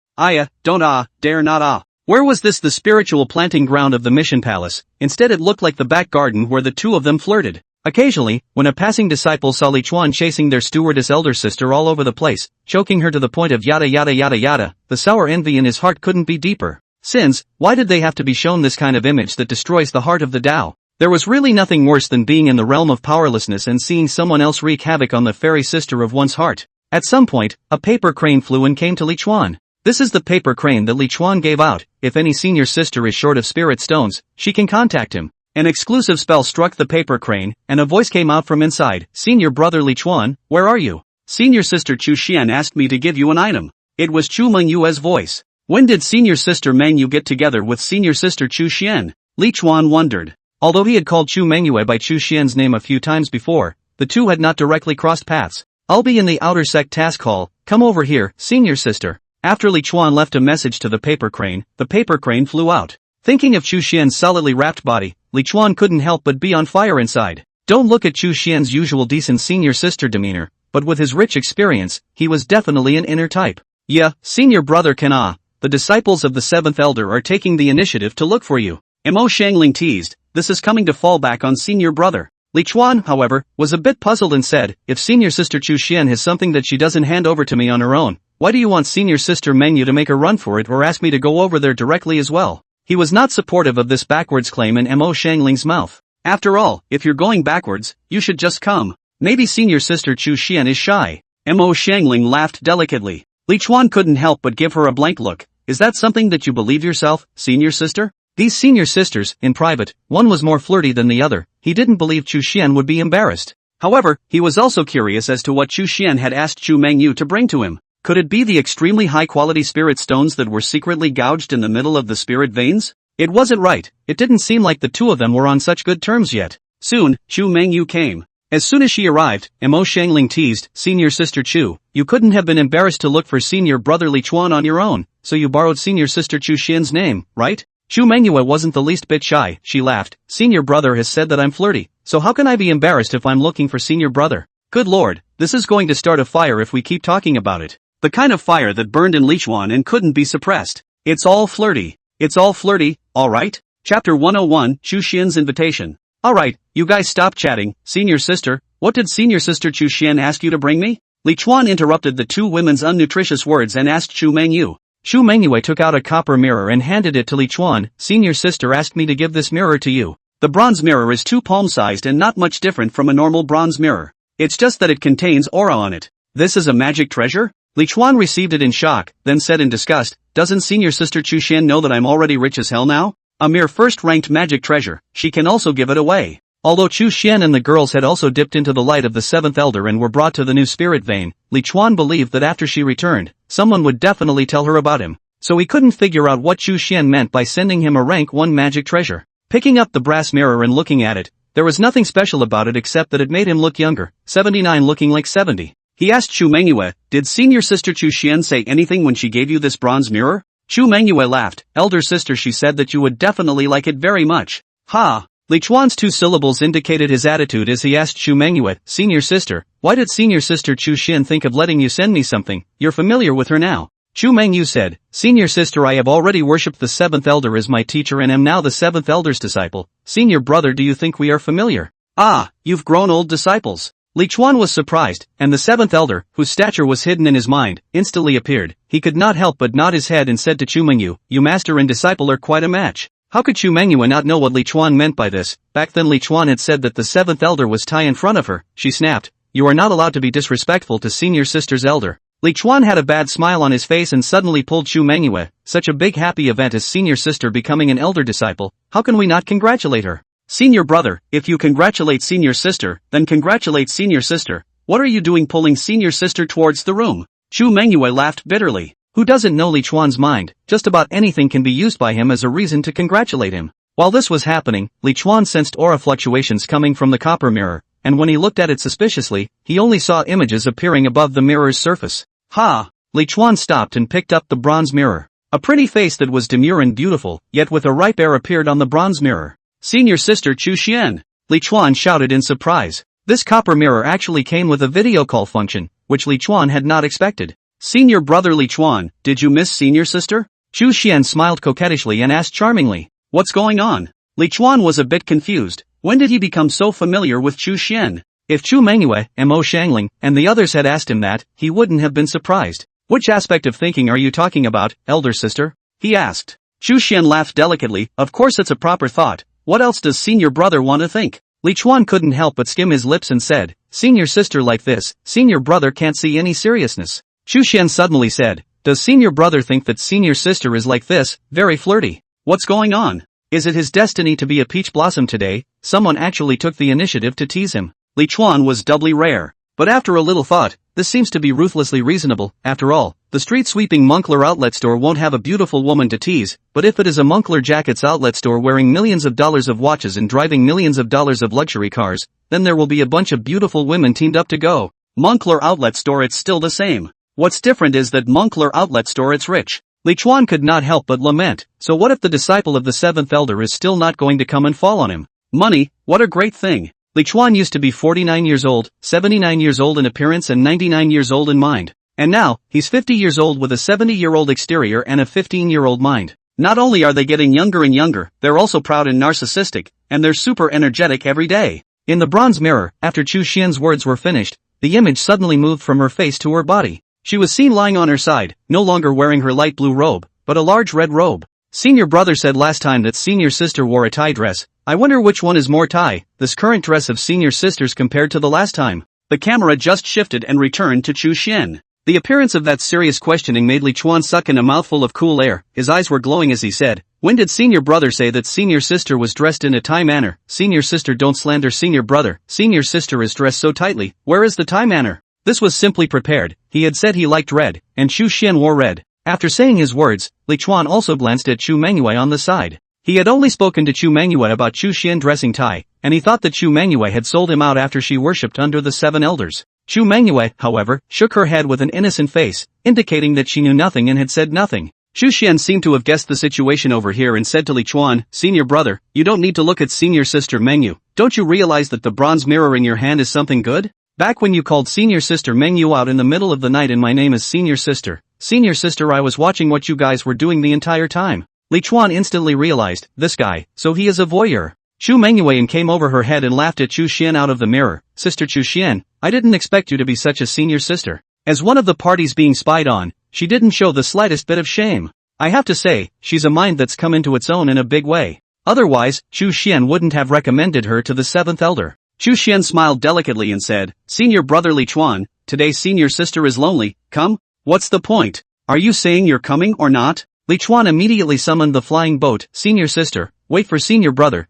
Don't dare not Where was this the spiritual planting ground of the mission palace? Instead it looked like the back garden where the two of them flirted. Occasionally, when a passing disciple saw Li Chuan chasing their stewardess elder sister all over the place, choking her to the point of yada yada yada yada, the sour envy in his heart couldn't be deeper. Sins, why did they have to be shown this kind of image that destroys the heart of the Tao? There was really nothing worse than being in the realm of powerlessness and seeing someone else wreak havoc on the fairy sister of one's heart. At some point, a paper crane flew and came to Li Chuan. This is the paper crane that Li Chuan gave out. If any senior sister is short of spirit stones, she can contact him. An exclusive spell struck the paper crane, and a voice came out from inside. Senior brother Li Chuan, where are you? Senior sister Chu Xian asked me to give you an item. It was Chu Mengyou's voice. When did senior sister Mengyou get together with senior sister Chu Xian? Li Chuan wondered. Although he had called Chu Mengyou by Chu Xian's name a few times before, the two had not directly crossed paths. I'll be in the outer sect task hall, come over here, senior sister. After Li Chuan left a message to the paper crane flew out. Thinking of Chu Xian's solidly wrapped body, Li Chuan couldn't help but be on fire inside. Don't look at Chu Xian's usual decent senior sister demeanor, but with his rich experience, he was definitely an inner type. Yeah, senior brother the disciples of the seventh elder are taking the initiative to look for you. Mo Xiangling teased, this is coming to fall back on senior brother. Li Chuan, however, was a bit puzzled and said, if senior sister Chu Xian has something that she doesn't hand over to me on her own, why do you want senior sister Mengyou to make a run for it or ask me to go over there directly as well? He was not supportive of this backwards claim in Mo Xiangling's mouth. After all, if you're going backwards, you should just come. Maybe senior sister Chu Xian is shy. Mo Xiangling laughed delicately. Li Chuan couldn't help but give her a blank look. Is that something that you believe yourself, senior sister? These senior sisters, in private, one was more flirty than the other. He didn't believe Chu Xian would be embarrassed. However, he was also curious as to what Chu Xian had asked Chu Mengyou to bring to him. Could it be the extremely high-quality spirit stones that were secretly gouged in the middle of the spirit veins? It wasn't right. It didn't seem like the two of them were on such good terms yet. Soon, Chu Mengyou came. As soon as she arrived, Mo Xiangling teased, senior sister Chu, you couldn't have been embarrassed to look for senior brother Li Chuan on your own, so you borrowed senior sister Chu Xian's name, right? Chu Mengyou wasn't the least bit shy. She laughed. Senior brother has said that I'm flirty, so how can I be embarrassed if I'm looking for senior brother? Good lord, this is going to start a fire if we keep talking about it. The kind of fire that burned in Li Chuan and couldn't be suppressed. It's all flirty. It's all flirty, alright? Chapter 101, Chu Xian's invitation. Alright, you guys stop chatting, senior sister, what did senior sister Chu Xian ask you to bring me? Li Chuan interrupted the two women's unnutritious words and asked Chu Mengyou. Chu Mengyou took out a copper mirror and handed it to Li Chuan. Senior sister asked me to give this mirror to you. The bronze mirror is 2 palm-sized and not much different from a normal bronze mirror. It's just that it contains aura on it. This is a magic treasure? Li Chuan received it in shock, then said in disgust, doesn't senior sister Chu Xian know that I'm already rich as hell now? A mere first-ranked magic treasure, she can also give it away. Although Chu Xian and the girls had also dipped into the light of the seventh elder and were brought to the new spirit vein, Li Chuan believed that after she returned, someone would definitely tell her about him. So he couldn't figure out what Chu Xian meant by sending him a rank 1 magic treasure. Picking up the brass mirror and looking at it, there was nothing special about it except that it made him look younger, 79 looking like 70. He asked Chu Mengyou, did senior sister Chu Xian say anything when she gave you this bronze mirror? Chu Mengyou laughed, elder sister she said that you would definitely like it very much. Ha! Li Chuan's 2 syllables indicated his attitude as he asked Chu Mengyou, senior sister, why did senior sister Chu Xian think of letting you send me something? You're familiar with her now. Chu Mengyou said, senior sister I have already worshipped the 7th elder as my teacher and am now the 7th elder's disciple. Senior brother do you think we are familiar? Ah, you've grown old disciples. Li Chuan was surprised, and the 7th elder, whose stature was hidden in his mind, instantly appeared. He could not help but nod his head and said to Chu Mengyou, you master and disciple are quite a match. How could Chu Mengyou not know what Li Chuan meant by this? Back then Li Chuan had said that the 7th elder was Tai in front of her. She snapped, you are not allowed to be disrespectful to senior sister's elder. Li Chuan had a bad smile on his face and suddenly pulled Chu Mengyou. Such a big happy event as senior sister becoming an elder disciple, how can we not congratulate her? Senior brother, if you congratulate senior sister, then congratulate senior sister. What are you doing pulling senior sister towards the room? Chu Mengyou laughed bitterly. Who doesn't know Li Chuan's mind? Just about anything can be used by him as a reason to congratulate him. While this was happening, Li Chuan sensed aura fluctuations coming from the copper mirror, and when he looked at it suspiciously, he only saw images appearing above the mirror's surface. Ha! Li Chuan stopped and picked up the bronze mirror. A pretty face that was demure and beautiful, yet with a ripe air appeared on the bronze mirror. Senior sister Chu Xian! Li Chuan shouted in surprise. This copper mirror actually came with a video call function, which Li Chuan had not expected. Senior brother Li Chuan, did you miss senior sister? Chu Xian smiled coquettishly and asked charmingly, "What's going on?" Li Chuan was a bit confused. When did he become so familiar with Chu Xian? If Chu Mengyou, Mo Xiangling, and the others had asked him that, he wouldn't have been surprised. "Which aspect of thinking are you talking about, elder sister?" he asked. Chu Xian laughed delicately. "Of course it's a proper thought. What else does senior brother want to think?" Li Chuan couldn't help but skim his lips and said, "Senior sister like this, senior brother can't see any seriousness." Chu Xian suddenly said, "Does senior brother think that senior sister is like this, very flirty? What's going on? Is it his destiny to be a peach blossom today?" Someone actually took the initiative to tease him. Li Chuan was doubly rare. But after a little thought, this seems to be ruthlessly reasonable. After all, the street-sweeping Moncler outlet store won't have a beautiful woman to tease, but if it is a Moncler Jackets outlet store wearing millions of dollars of watches and driving millions of dollars of luxury cars, then there will be a bunch of beautiful women teamed up to go. Moncler outlet store, it's still the same. What's different is that Moncler outlet store, it's rich. Li Chuan could not help but lament. So what if the disciple of the seventh elder is still not going to come and fall on him? Money, what a great thing. Li Chuan used to be 49 years old, 79 years old in appearance and 99 years old in mind. And now, he's 50 years old with a 70-year-old exterior and a 15-year-old mind. Not only are they getting younger and younger, they're also proud and narcissistic, and they're super energetic every day. In the bronze mirror, after Chu Xian's words were finished, the image suddenly moved from her face to her body. She was seen lying on her side, no longer wearing her light blue robe, but a large red robe. Senior brother said last time that senior sister wore a tie dress. I wonder which one is more tie, this current dress of senior sister's compared to the last time. The camera just shifted and returned to Chu Xian. The appearance of that serious questioning made Li Chuan suck in a mouthful of cool air. His eyes were glowing as he said, "When did senior brother say that senior sister was dressed in a tie manner? Senior sister, don't slander senior brother. Senior sister is dressed so tightly. Where is the tie manner?" This was simply prepared. He had said he liked red, and Chu Xian wore red. After saying his words, Li Chuan also glanced at Chu Mengyou on the side. He had only spoken to Chu Mengyou about Chu Xian dressing tie, and he thought that Chu Mengyou had sold him out after she worshipped under the seven elders. Chu Mengyou, however, shook her head with an innocent face, indicating that she knew nothing and had said nothing. Chu Xian seemed to have guessed the situation over here and said to Li Chuan, "Senior brother, you don't need to look at senior sister Mengyou. Don't you realize that the bronze mirror in your hand is something good? Back when you called senior sister Mengyou out in the middle of the night and my name is senior sister. Senior sister, I was watching what you guys were doing the entire time." Li Chuan instantly realized, this guy, so he is a voyeur. Chu Mengyou came over her head and laughed at Chu Xian out of the mirror. "Sister Chu Xian, I didn't expect you to be such a senior sister." As one of the parties being spied on, she didn't show the slightest bit of shame. I have to say, she's a mind that's come into its own in a big way. Otherwise, Chu Xian wouldn't have recommended her to the seventh elder. Chu Xian smiled delicately and said, "Senior brother Li Chuan, today senior sister is lonely. Come? What's the point? Are you saying you're coming or not?" Li Chuan immediately summoned the flying boat. "Senior sister, wait for senior brother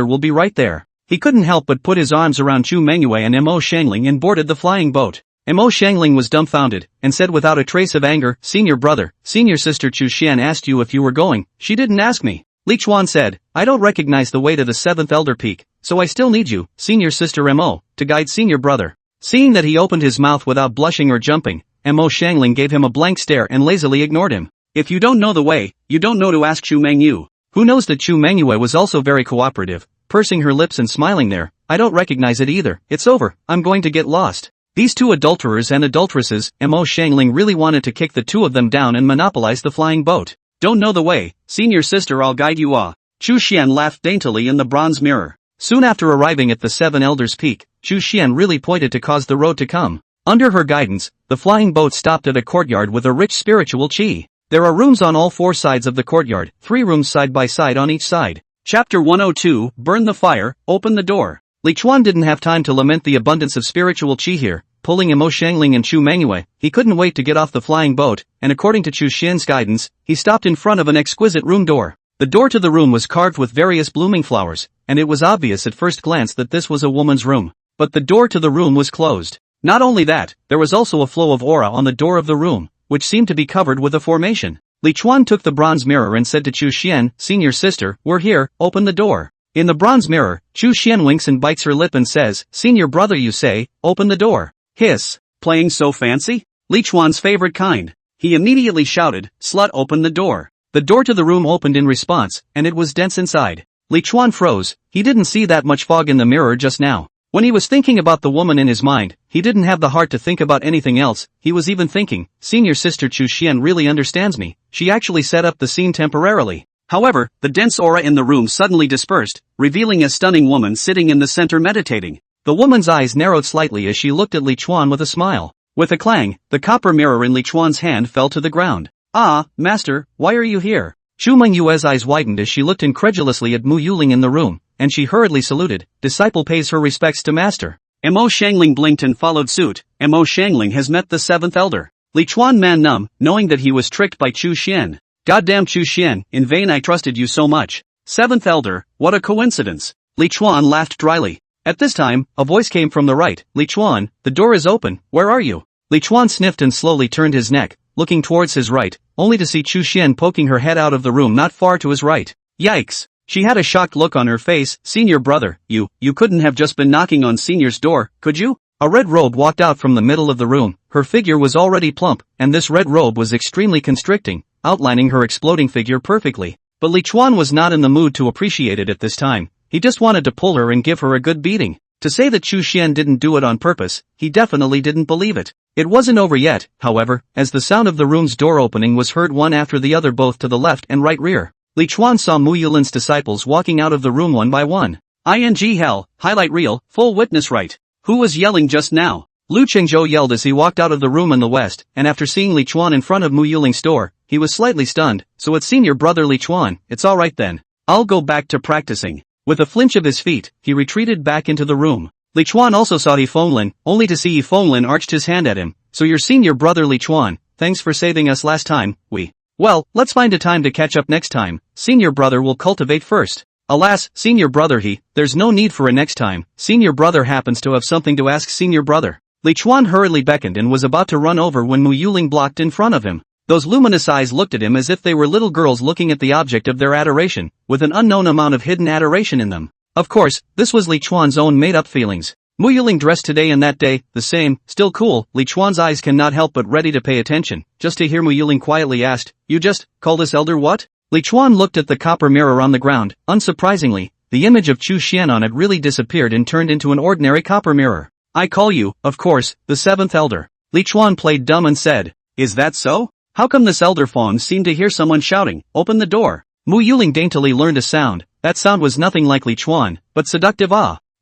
will be right there." He couldn't help but put his arms around Chu Mengyou and Mo Xiangling and boarded the flying boat. Mo Xiangling was dumbfounded, and said without a trace of anger, "Senior brother, senior sister Chu Xian asked you if you were going, she didn't ask me." Li Chuan said, "I don't recognize the way to the seventh elder peak, so I still need you, senior sister Mo, to guide senior brother." Seeing that he opened his mouth without blushing or jumping, Mo Xiangling gave him a blank stare and lazily ignored him. If you don't know the way, you don't know to ask Chu Mengyou. Who knows that Chu Mengyou was also very cooperative, pursing her lips and smiling there. "I don't recognize it either. It's over. I'm going to get lost." These two adulterers and adulteresses, Mo Xiangling really wanted to kick the two of them down and monopolize the flying boat. "Don't know the way, senior sister, I'll guide you." Chu Xian laughed daintily in the bronze mirror. Soon after arriving at the seven elders peak, Chu Xian really pointed to cause the road to come. Under her guidance, the flying boat stopped at a courtyard with a rich spiritual qi. There are rooms on all four sides of the courtyard, 3 rooms side by side on each side. Chapter 102, Burn the Fire, Open the Door. Li Chuan didn't have time to lament the abundance of spiritual qi here. Pulling Mo Xiangling and Chu Mengyou, he couldn't wait to get off the flying boat, and according to Chu Xian's guidance, he stopped in front of an exquisite room door. The door to the room was carved with various blooming flowers, and it was obvious at first glance that this was a woman's room. But the door to the room was closed. Not only that, there was also a flow of aura on the door of the room, which seemed to be covered with a formation. Li Chuan took the bronze mirror and said to Chu Xian, "Senior sister, we're here, open the door." In the bronze mirror, Chu Xian winks and bites her lip and says, "Senior brother, you say, open the door." Hiss. Playing so fancy? Li Chuan's favorite kind. He immediately shouted, "Slut, open the door." The door to the room opened in response, and it was dense inside. Li Chuan froze. He didn't see that much fog in the mirror just now. When he was thinking about the woman in his mind, he didn't have the heart to think about anything else. He was even thinking, senior sister Chu Xian really understands me. She actually set up the scene temporarily. However, the dense aura in the room suddenly dispersed, revealing a stunning woman sitting in the center meditating. The woman's eyes narrowed slightly as she looked at Li Chuan with a smile. With a clang, the copper mirror in Li Chuan's hand fell to the ground. Ah, master, why are you here? Chu Mengyou's eyes widened as she looked incredulously at Mo Xiangling in the room, and she hurriedly saluted. Disciple pays her respects to master. Mo Xiangling blinked and followed suit. Mo Xiangling has met the seventh elder. Li Chuan man numb, knowing that he was tricked by Chu Xian. Goddamn Chu Xian, in vain I trusted you so much. Seventh elder, what a coincidence. Li Chuan laughed dryly. At this time, a voice came from the right. Li Chuan, the door is open, where are you? Li Chuan sniffed and slowly turned his neck, looking towards his right, only to see Chu Xian poking her head out of the room not far to his right. Yikes! She had a shocked look on her face. Senior brother, you couldn't have just been knocking on Senior's door, could you? A red robe walked out from the middle of the room. Her figure was already plump, and this red robe was extremely constricting, outlining her exploding figure perfectly. But Li Chuan was not in the mood to appreciate it at this time. He just wanted to pull her and give her a good beating. To say that Chu Xian didn't do it on purpose, he definitely didn't believe it. It wasn't over yet, however, as the sound of the room's door opening was heard one after the other both to the left and right rear. Li Chuan saw Mo Xiangling's disciples walking out of the room one by one. Hell, highlight reel, full witness right. Who was yelling just now? Lu Chengzhou yelled as he walked out of the room in the west, and after seeing Li Chuan in front of Mo Xiangling's door, he was slightly stunned. So it's senior brother Li Chuan. It's alright then. I'll go back to practicing. With a flinch of his feet, he retreated back into the room. Li Chuan also saw Yifenglin, only to see Yifenglin arched his hand at him. So your senior brother Li Chuan, thanks for saving us last time, Well, let's find a time to catch up next time. Senior brother will cultivate first. Alas, senior brother there's no need for a next time. Senior brother happens to have something to ask senior brother. Li Chuan hurriedly beckoned and was about to run over when Mo Xiangling blocked in front of him. Those luminous eyes looked at him as if they were little girls looking at the object of their adoration, with an unknown amount of hidden adoration in them. Of course, this was Li Chuan's own made-up feelings. Mo Xiangling dressed today and that day, the same, still cool. Li Chuan's eyes cannot help but ready to pay attention, just to hear Mo Xiangling quietly asked, you just call this elder what? Li Chuan looked at the copper mirror on the ground. Unsurprisingly, the image of Chu Xian on it really disappeared and turned into an ordinary copper mirror. I call you, of course, the seventh elder. Li Chuan played dumb and said, is that so? How come this elder Fong seemed to hear someone shouting, open the door? Mo Xiangling daintily learned a sound. That sound was nothing like Li Chuan, but seductive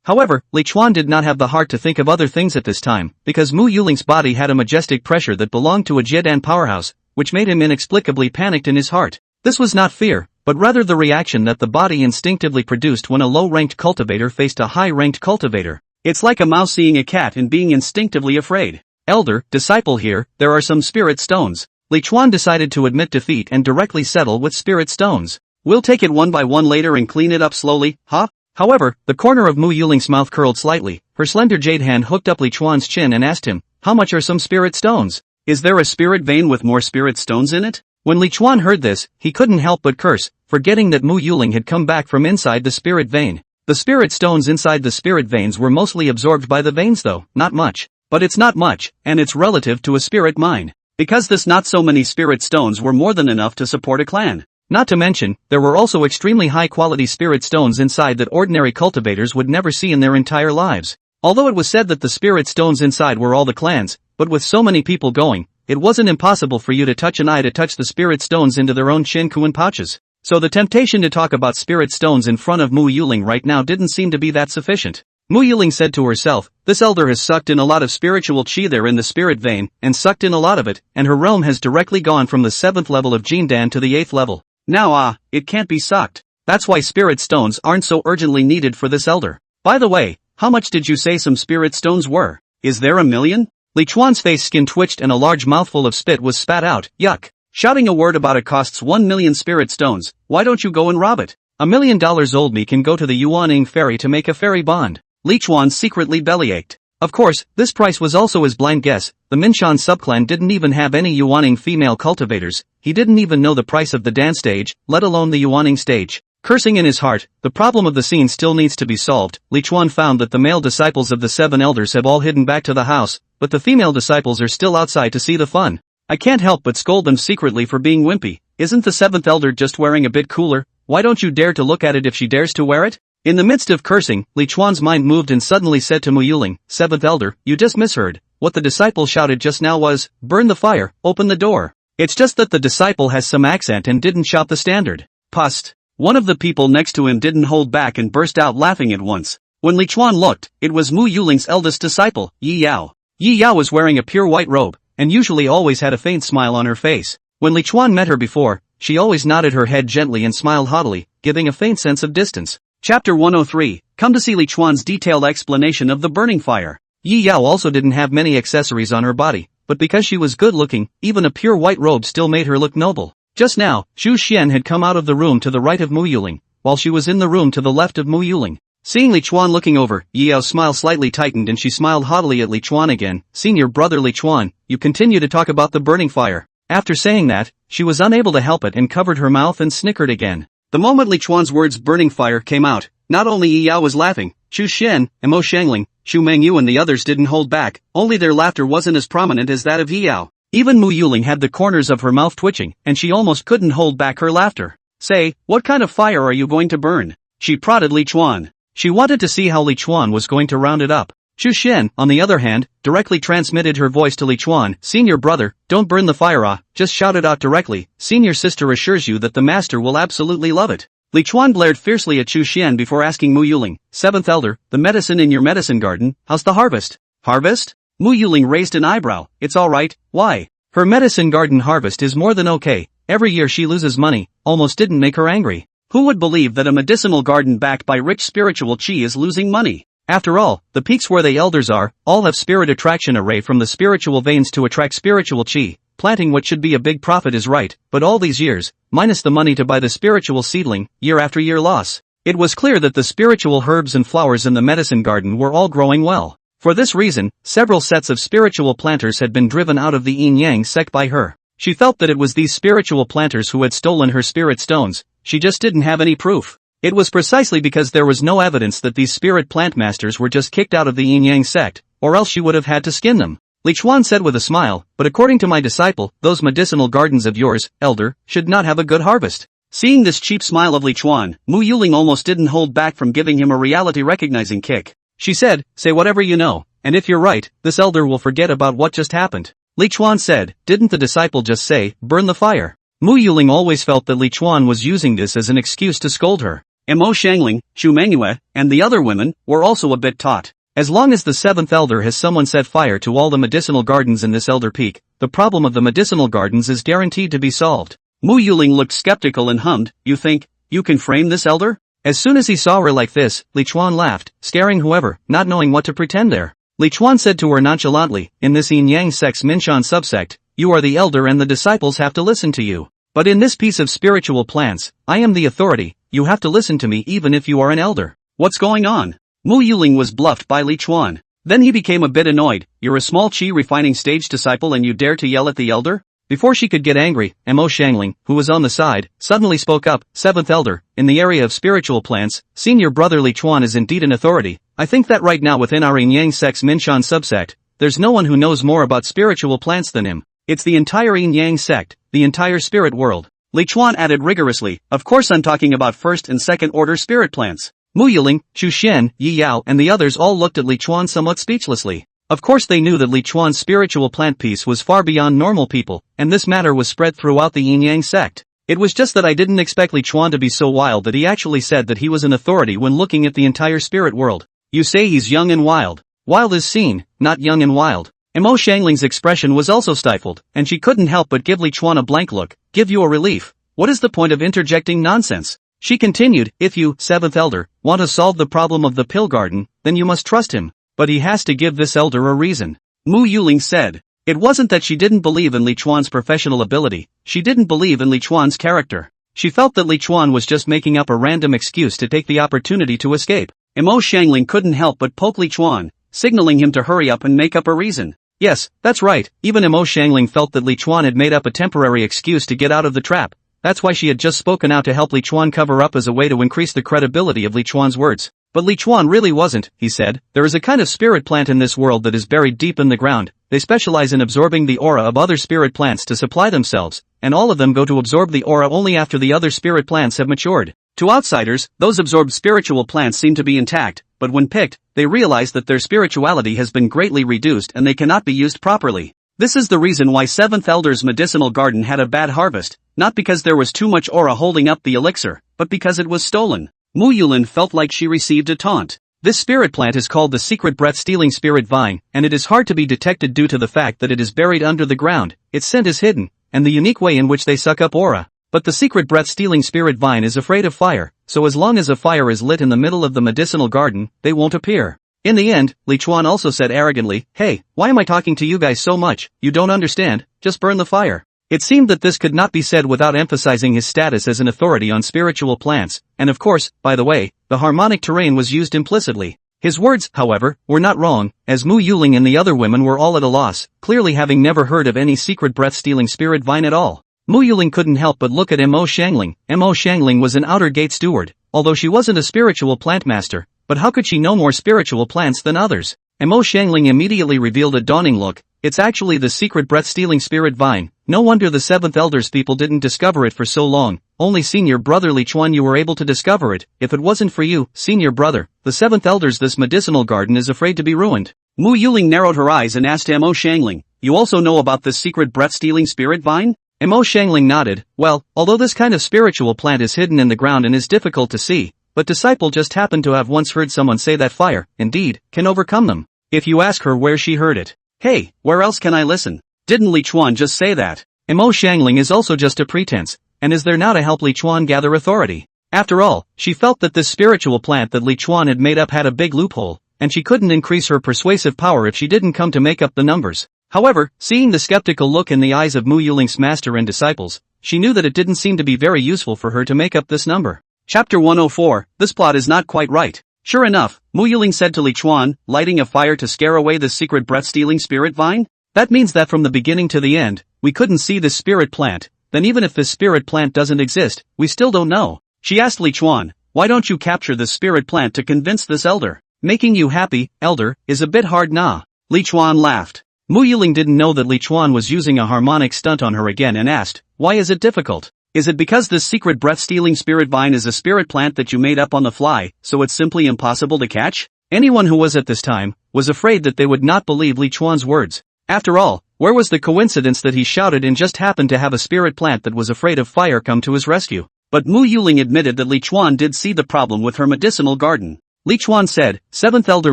However, Li Chuan did not have the heart to think of other things at this time, because Mo Xiangling's body had a majestic pressure that belonged to a Jiedan powerhouse, which made him inexplicably panicked in his heart. This was not fear, but rather the reaction that the body instinctively produced when a low-ranked cultivator faced a high-ranked cultivator. It's like a mouse seeing a cat and being instinctively afraid. Elder, disciple here, there are some spirit stones. Li Chuan decided to admit defeat and directly settle with spirit stones. We'll take it one by one later and clean it up slowly, huh? However, the corner of Mo Xiangling's mouth curled slightly. Her slender jade hand hooked up Li Chuan's chin and asked him, how much are some spirit stones? Is there a spirit vein with more spirit stones in it? When Li Chuan heard this, he couldn't help but curse, forgetting that Mo Xiangling had come back from inside the spirit vein. The spirit stones inside the spirit veins were mostly absorbed by the veins though, not much. But it's not much, and it's relative to a spirit mine. Because this not so many spirit stones were more than enough to support a clan. Not to mention, there were also extremely high-quality spirit stones inside that ordinary cultivators would never see in their entire lives. Although it was said that the spirit stones inside were all the clans, but with so many people going, it wasn't impossible for you to touch an eye to touch the spirit stones into their own chin kuan pouches. So the temptation to talk about spirit stones in front of Mo Xiangling right now didn't seem to be that sufficient. Mo Xiangling said to herself, this elder has sucked in a lot of spiritual chi there in the spirit vein, and sucked in a lot of it, and her realm has directly gone from the 7th level of Jindan to the 8th level. Now it can't be sucked. That's why spirit stones aren't so urgently needed for this elder. By the way, how much did you say some spirit stones were? Is there 1,000,000? Li Chuan's face skin twitched and a large mouthful of spit was spat out. Yuck. Shouting a word about it costs 1,000,000 spirit stones. Why don't you go and rob it? $1,000,000 old me can go to the Yuaning ferry to make a ferry bond. Li Chuan secretly bellyached. Of course, this price was also his blind guess. The Minshan subclan didn't even have any Yuaning female cultivators. He didn't even know the price of the dance stage, let alone the Yuaning stage. Cursing in his heart, the problem of the scene still needs to be solved. Li Chuan found that the male disciples of the 7 elders have all hidden back to the house, but the female disciples are still outside to see the fun. I can't help but scold them secretly for being wimpy. Isn't the 7th elder just wearing a bit cooler? Why don't you dare to look at it if she dares to wear it? In the midst of cursing, Li Chuan's mind moved and suddenly said to Mo Xiangling, "Seventh Elder, you just misheard. What the disciple shouted just now was, 'Burn the fire, open the door.' It's just that the disciple has some accent and didn't shout the standard." Pust. One of the people next to him didn't hold back and burst out laughing at once. When Li Chuan looked, it was Mo Xiangling's eldest disciple, Yi Yao. Yi Yao was wearing a pure white robe, and usually always had a faint smile on her face. When Li Chuan met her before, she always nodded her head gently and smiled haughtily, giving a faint sense of distance. Chapter 103, come to see Li Chuan's detailed explanation of the burning fire. Yi Yao also didn't have many accessories on her body, but because she was good-looking, even a pure white robe still made her look noble. Just now, Xu Xian had come out of the room to the right of Mo Xiangling, while she was in the room to the left of Mo Xiangling. Seeing Li Chuan looking over, Yi Yao's smile slightly tightened and she smiled haughtily at Li Chuan again. "Senior brother Li Chuan, you continue to talk about the burning fire." After saying that, she was unable to help it and covered her mouth and snickered again. The moment Li Chuan's words "burning fire" came out, not only Yi Yao was laughing, Chu Xian, and Mo Xiangling, Chu Mengyou and the others didn't hold back, only their laughter wasn't as prominent as that of Yi Yao. Even Mo Xiangling had the corners of her mouth twitching, and she almost couldn't hold back her laughter. "Say, what kind of fire are you going to burn?" she prodded Li Chuan. She wanted to see how Li Chuan was going to round it up. Chu Xian, on the other hand, directly transmitted her voice to Li Chuan. "Senior brother, don't burn the fire just shout it out directly. Senior sister assures you that the master will absolutely love it." Li Chuan glared fiercely at Chu Xian before asking Mo Xiangling, "Seventh Elder, the medicine in your medicine garden, how's the harvest?" "Harvest?" Mo Xiangling raised an eyebrow. "It's alright, why?" Her medicine garden harvest is more than okay. Every year she loses money, almost didn't make her angry. Who would believe that a medicinal garden backed by rich spiritual chi is losing money? After all, the peaks where the elders are, all have spirit attraction array from the spiritual veins to attract spiritual chi. Planting what should be a big profit is right, but all these years, minus the money to buy the spiritual seedling, year after year loss. It was clear that the spiritual herbs and flowers in the medicine garden were all growing well. For this reason, several sets of spiritual planters had been driven out of the yin-yang sect by her. She felt that it was these spiritual planters who had stolen her spirit stones, she just didn't have any proof. It was precisely because there was no evidence that these spirit plant masters were just kicked out of the yin-yang sect, or else she would have had to skin them. Li Chuan said with a smile, "But according to my disciple, those medicinal gardens of yours, elder, should not have a good harvest." Seeing this cheap smile of Li Chuan, Mo Xiangling almost didn't hold back from giving him a reality-recognizing kick. She said, "Say whatever you know, and if you're right, this elder will forget about what just happened." Li Chuan said, "Didn't the disciple just say, 'Burn the fire'?" Mo Xiangling always felt that Li Chuan was using this as an excuse to scold her. And Mo Xiangling, Chu Mengyou, and the other women, were also a bit taut. As long as the seventh elder has someone set fire to all the medicinal gardens in this elder peak, the problem of the medicinal gardens is guaranteed to be solved. Mo Xiangling looked skeptical and hummed, "You think, you can frame this elder?" As soon as he saw her like this, Li Chuan laughed, scaring whoever, not knowing what to pretend there. Li Chuan said to her nonchalantly, "In this yin-yang sect's Minshan subsect, you are the elder and the disciples have to listen to you. But in this piece of spiritual plants, I am the authority, you have to listen to me even if you are an elder." "What's going on?" Mo Xiangling was bluffed by Li Chuan. Then he became a bit annoyed. "You're a small chi refining stage disciple and you dare to yell at the elder?" Before she could get angry, Mo Xiangling, who was on the side, suddenly spoke up, "Seventh elder, in the area of spiritual plants, senior brother Li Chuan is indeed an authority. I think that right now within our yin-yang sect's Minshan subsect, there's no one who knows more about spiritual plants than him. It's the entire yin-yang sect, the entire spirit world." Li Chuan added rigorously, "Of course I'm talking about first and second order spirit plants." Mo Xiangling, Chu Xian, Yi Yao and the others all looked at Li Chuan somewhat speechlessly. Of course they knew that Li Chuan's spiritual plant piece was far beyond normal people, and this matter was spread throughout the yin-yang sect. It was just that I didn't expect Li Chuan to be so wild that he actually said that he was an authority when looking at the entire spirit world. "You say he's young and wild. Wild is seen, not young and wild." Mo Xiangling's expression was also stifled, and she couldn't help but give Li Chuan a blank look. "Give you a relief? What is the point of interjecting nonsense?" She continued, "If you, seventh elder, want to solve the problem of the pill garden, then you must trust him. But he has to give this elder a reason." Mo Xiangling said. It wasn't that she didn't believe in Li Chuan's professional ability, she didn't believe in Li Chuan's character. She felt that Li Chuan was just making up a random excuse to take the opportunity to escape. Mo Xiangling couldn't help but poke Li Chuan, signaling him to hurry up and make up a reason. Yes, that's right, even Mo Xiangling felt that Li Chuan had made up a temporary excuse to get out of the trap. That's why she had just spoken out to help Li Chuan cover up as a way to increase the credibility of Li Chuan's words. But Li Chuan really wasn't, he said. "There is a kind of spirit plant in this world that is buried deep in the ground. They specialize in absorbing the aura of other spirit plants to supply themselves, and all of them go to absorb the aura only after the other spirit plants have matured. To outsiders, those absorbed spiritual plants seem to be intact, but when picked, they realize that their spirituality has been greatly reduced and they cannot be used properly. This is the reason why 7th Elder's medicinal garden had a bad harvest, not because there was too much aura holding up the elixir, but because it was stolen. Mo Xiangling felt like she received a taunt. This spirit plant is called the secret breath-stealing spirit vine, and it is hard to be detected due to the fact that it is buried under the ground, its scent is hidden, and the unique way in which they suck up aura. But the secret breath-stealing spirit vine is afraid of fire, so as long as a fire is lit in the middle of the medicinal garden, they won't appear. In the end, Li Chuan also said arrogantly, "Hey, why am I talking to you guys so much? You don't understand, just burn the fire." It seemed that this could not be said without emphasizing his status as an authority on spiritual plants, and of course, by the way, the harmonic terrain was used implicitly. His words, however, were not wrong, as Mo Xiangling and the other women were all at a loss, clearly having never heard of any secret breath-stealing spirit vine at all. Mo Xiangling couldn't help but look at Mo Xiangling. Mo Xiangling was an outer gate steward, although she wasn't a spiritual plant master, but how could she know more spiritual plants than others? Mo Xiangling immediately revealed a dawning look. It's actually the secret breath-stealing spirit vine. No wonder the 7th Elder's people didn't discover it for so long. Only senior brother Li Chuan you were able to discover it. If it wasn't for you, senior brother, the 7th Elder's this medicinal garden is afraid to be ruined. Mo Xiangling narrowed her eyes and asked Mo Xiangling, "You also know about this secret breath-stealing spirit vine?" Mo Xiangling nodded. "Well, although this kind of spiritual plant is hidden in the ground and is difficult to see, but Disciple just happened to have once heard someone say that fire, indeed, can overcome them. If you ask her where she heard it." "Hey, where else can I listen? Didn't Li Chuan just say that?" Mo Xiangling is also just a pretense, and is there now to help Li Chuan gather authority. After all, she felt that this spiritual plant that Li Chuan had made up had a big loophole, and she couldn't increase her persuasive power if she didn't come to make up the numbers. However, seeing the skeptical look in the eyes of Mo Xiangling's master and disciples, she knew that it didn't seem to be very useful for her to make up this number. Chapter 104, this plot is not quite right. Sure enough, Mo Xiangling said to Li Chuan, lighting a fire to scare away the secret breath-stealing spirit vine? That means that from the beginning to the end, we couldn't see this spirit plant, then even if this spirit plant doesn't exist, we still don't know. She asked Li Chuan, "Why don't you capture this spirit plant to convince this elder? Making you happy, elder, is a bit hard nah." Li Chuan laughed. Mo Xiangling didn't know that Li Chuan was using a harmonic stunt on her again and asked, "Why is it difficult? Is it because this secret breath-stealing spirit vine is a spirit plant that you made up on the fly, so it's simply impossible to catch?" Anyone who was at this time, was afraid that they would not believe Li Chuan's words. After all, where was the coincidence that he shouted and just happened to have a spirit plant that was afraid of fire come to his rescue? But Mo Xiangling admitted that Li Chuan did see the problem with her medicinal garden. Li Chuan said, "7th Elder,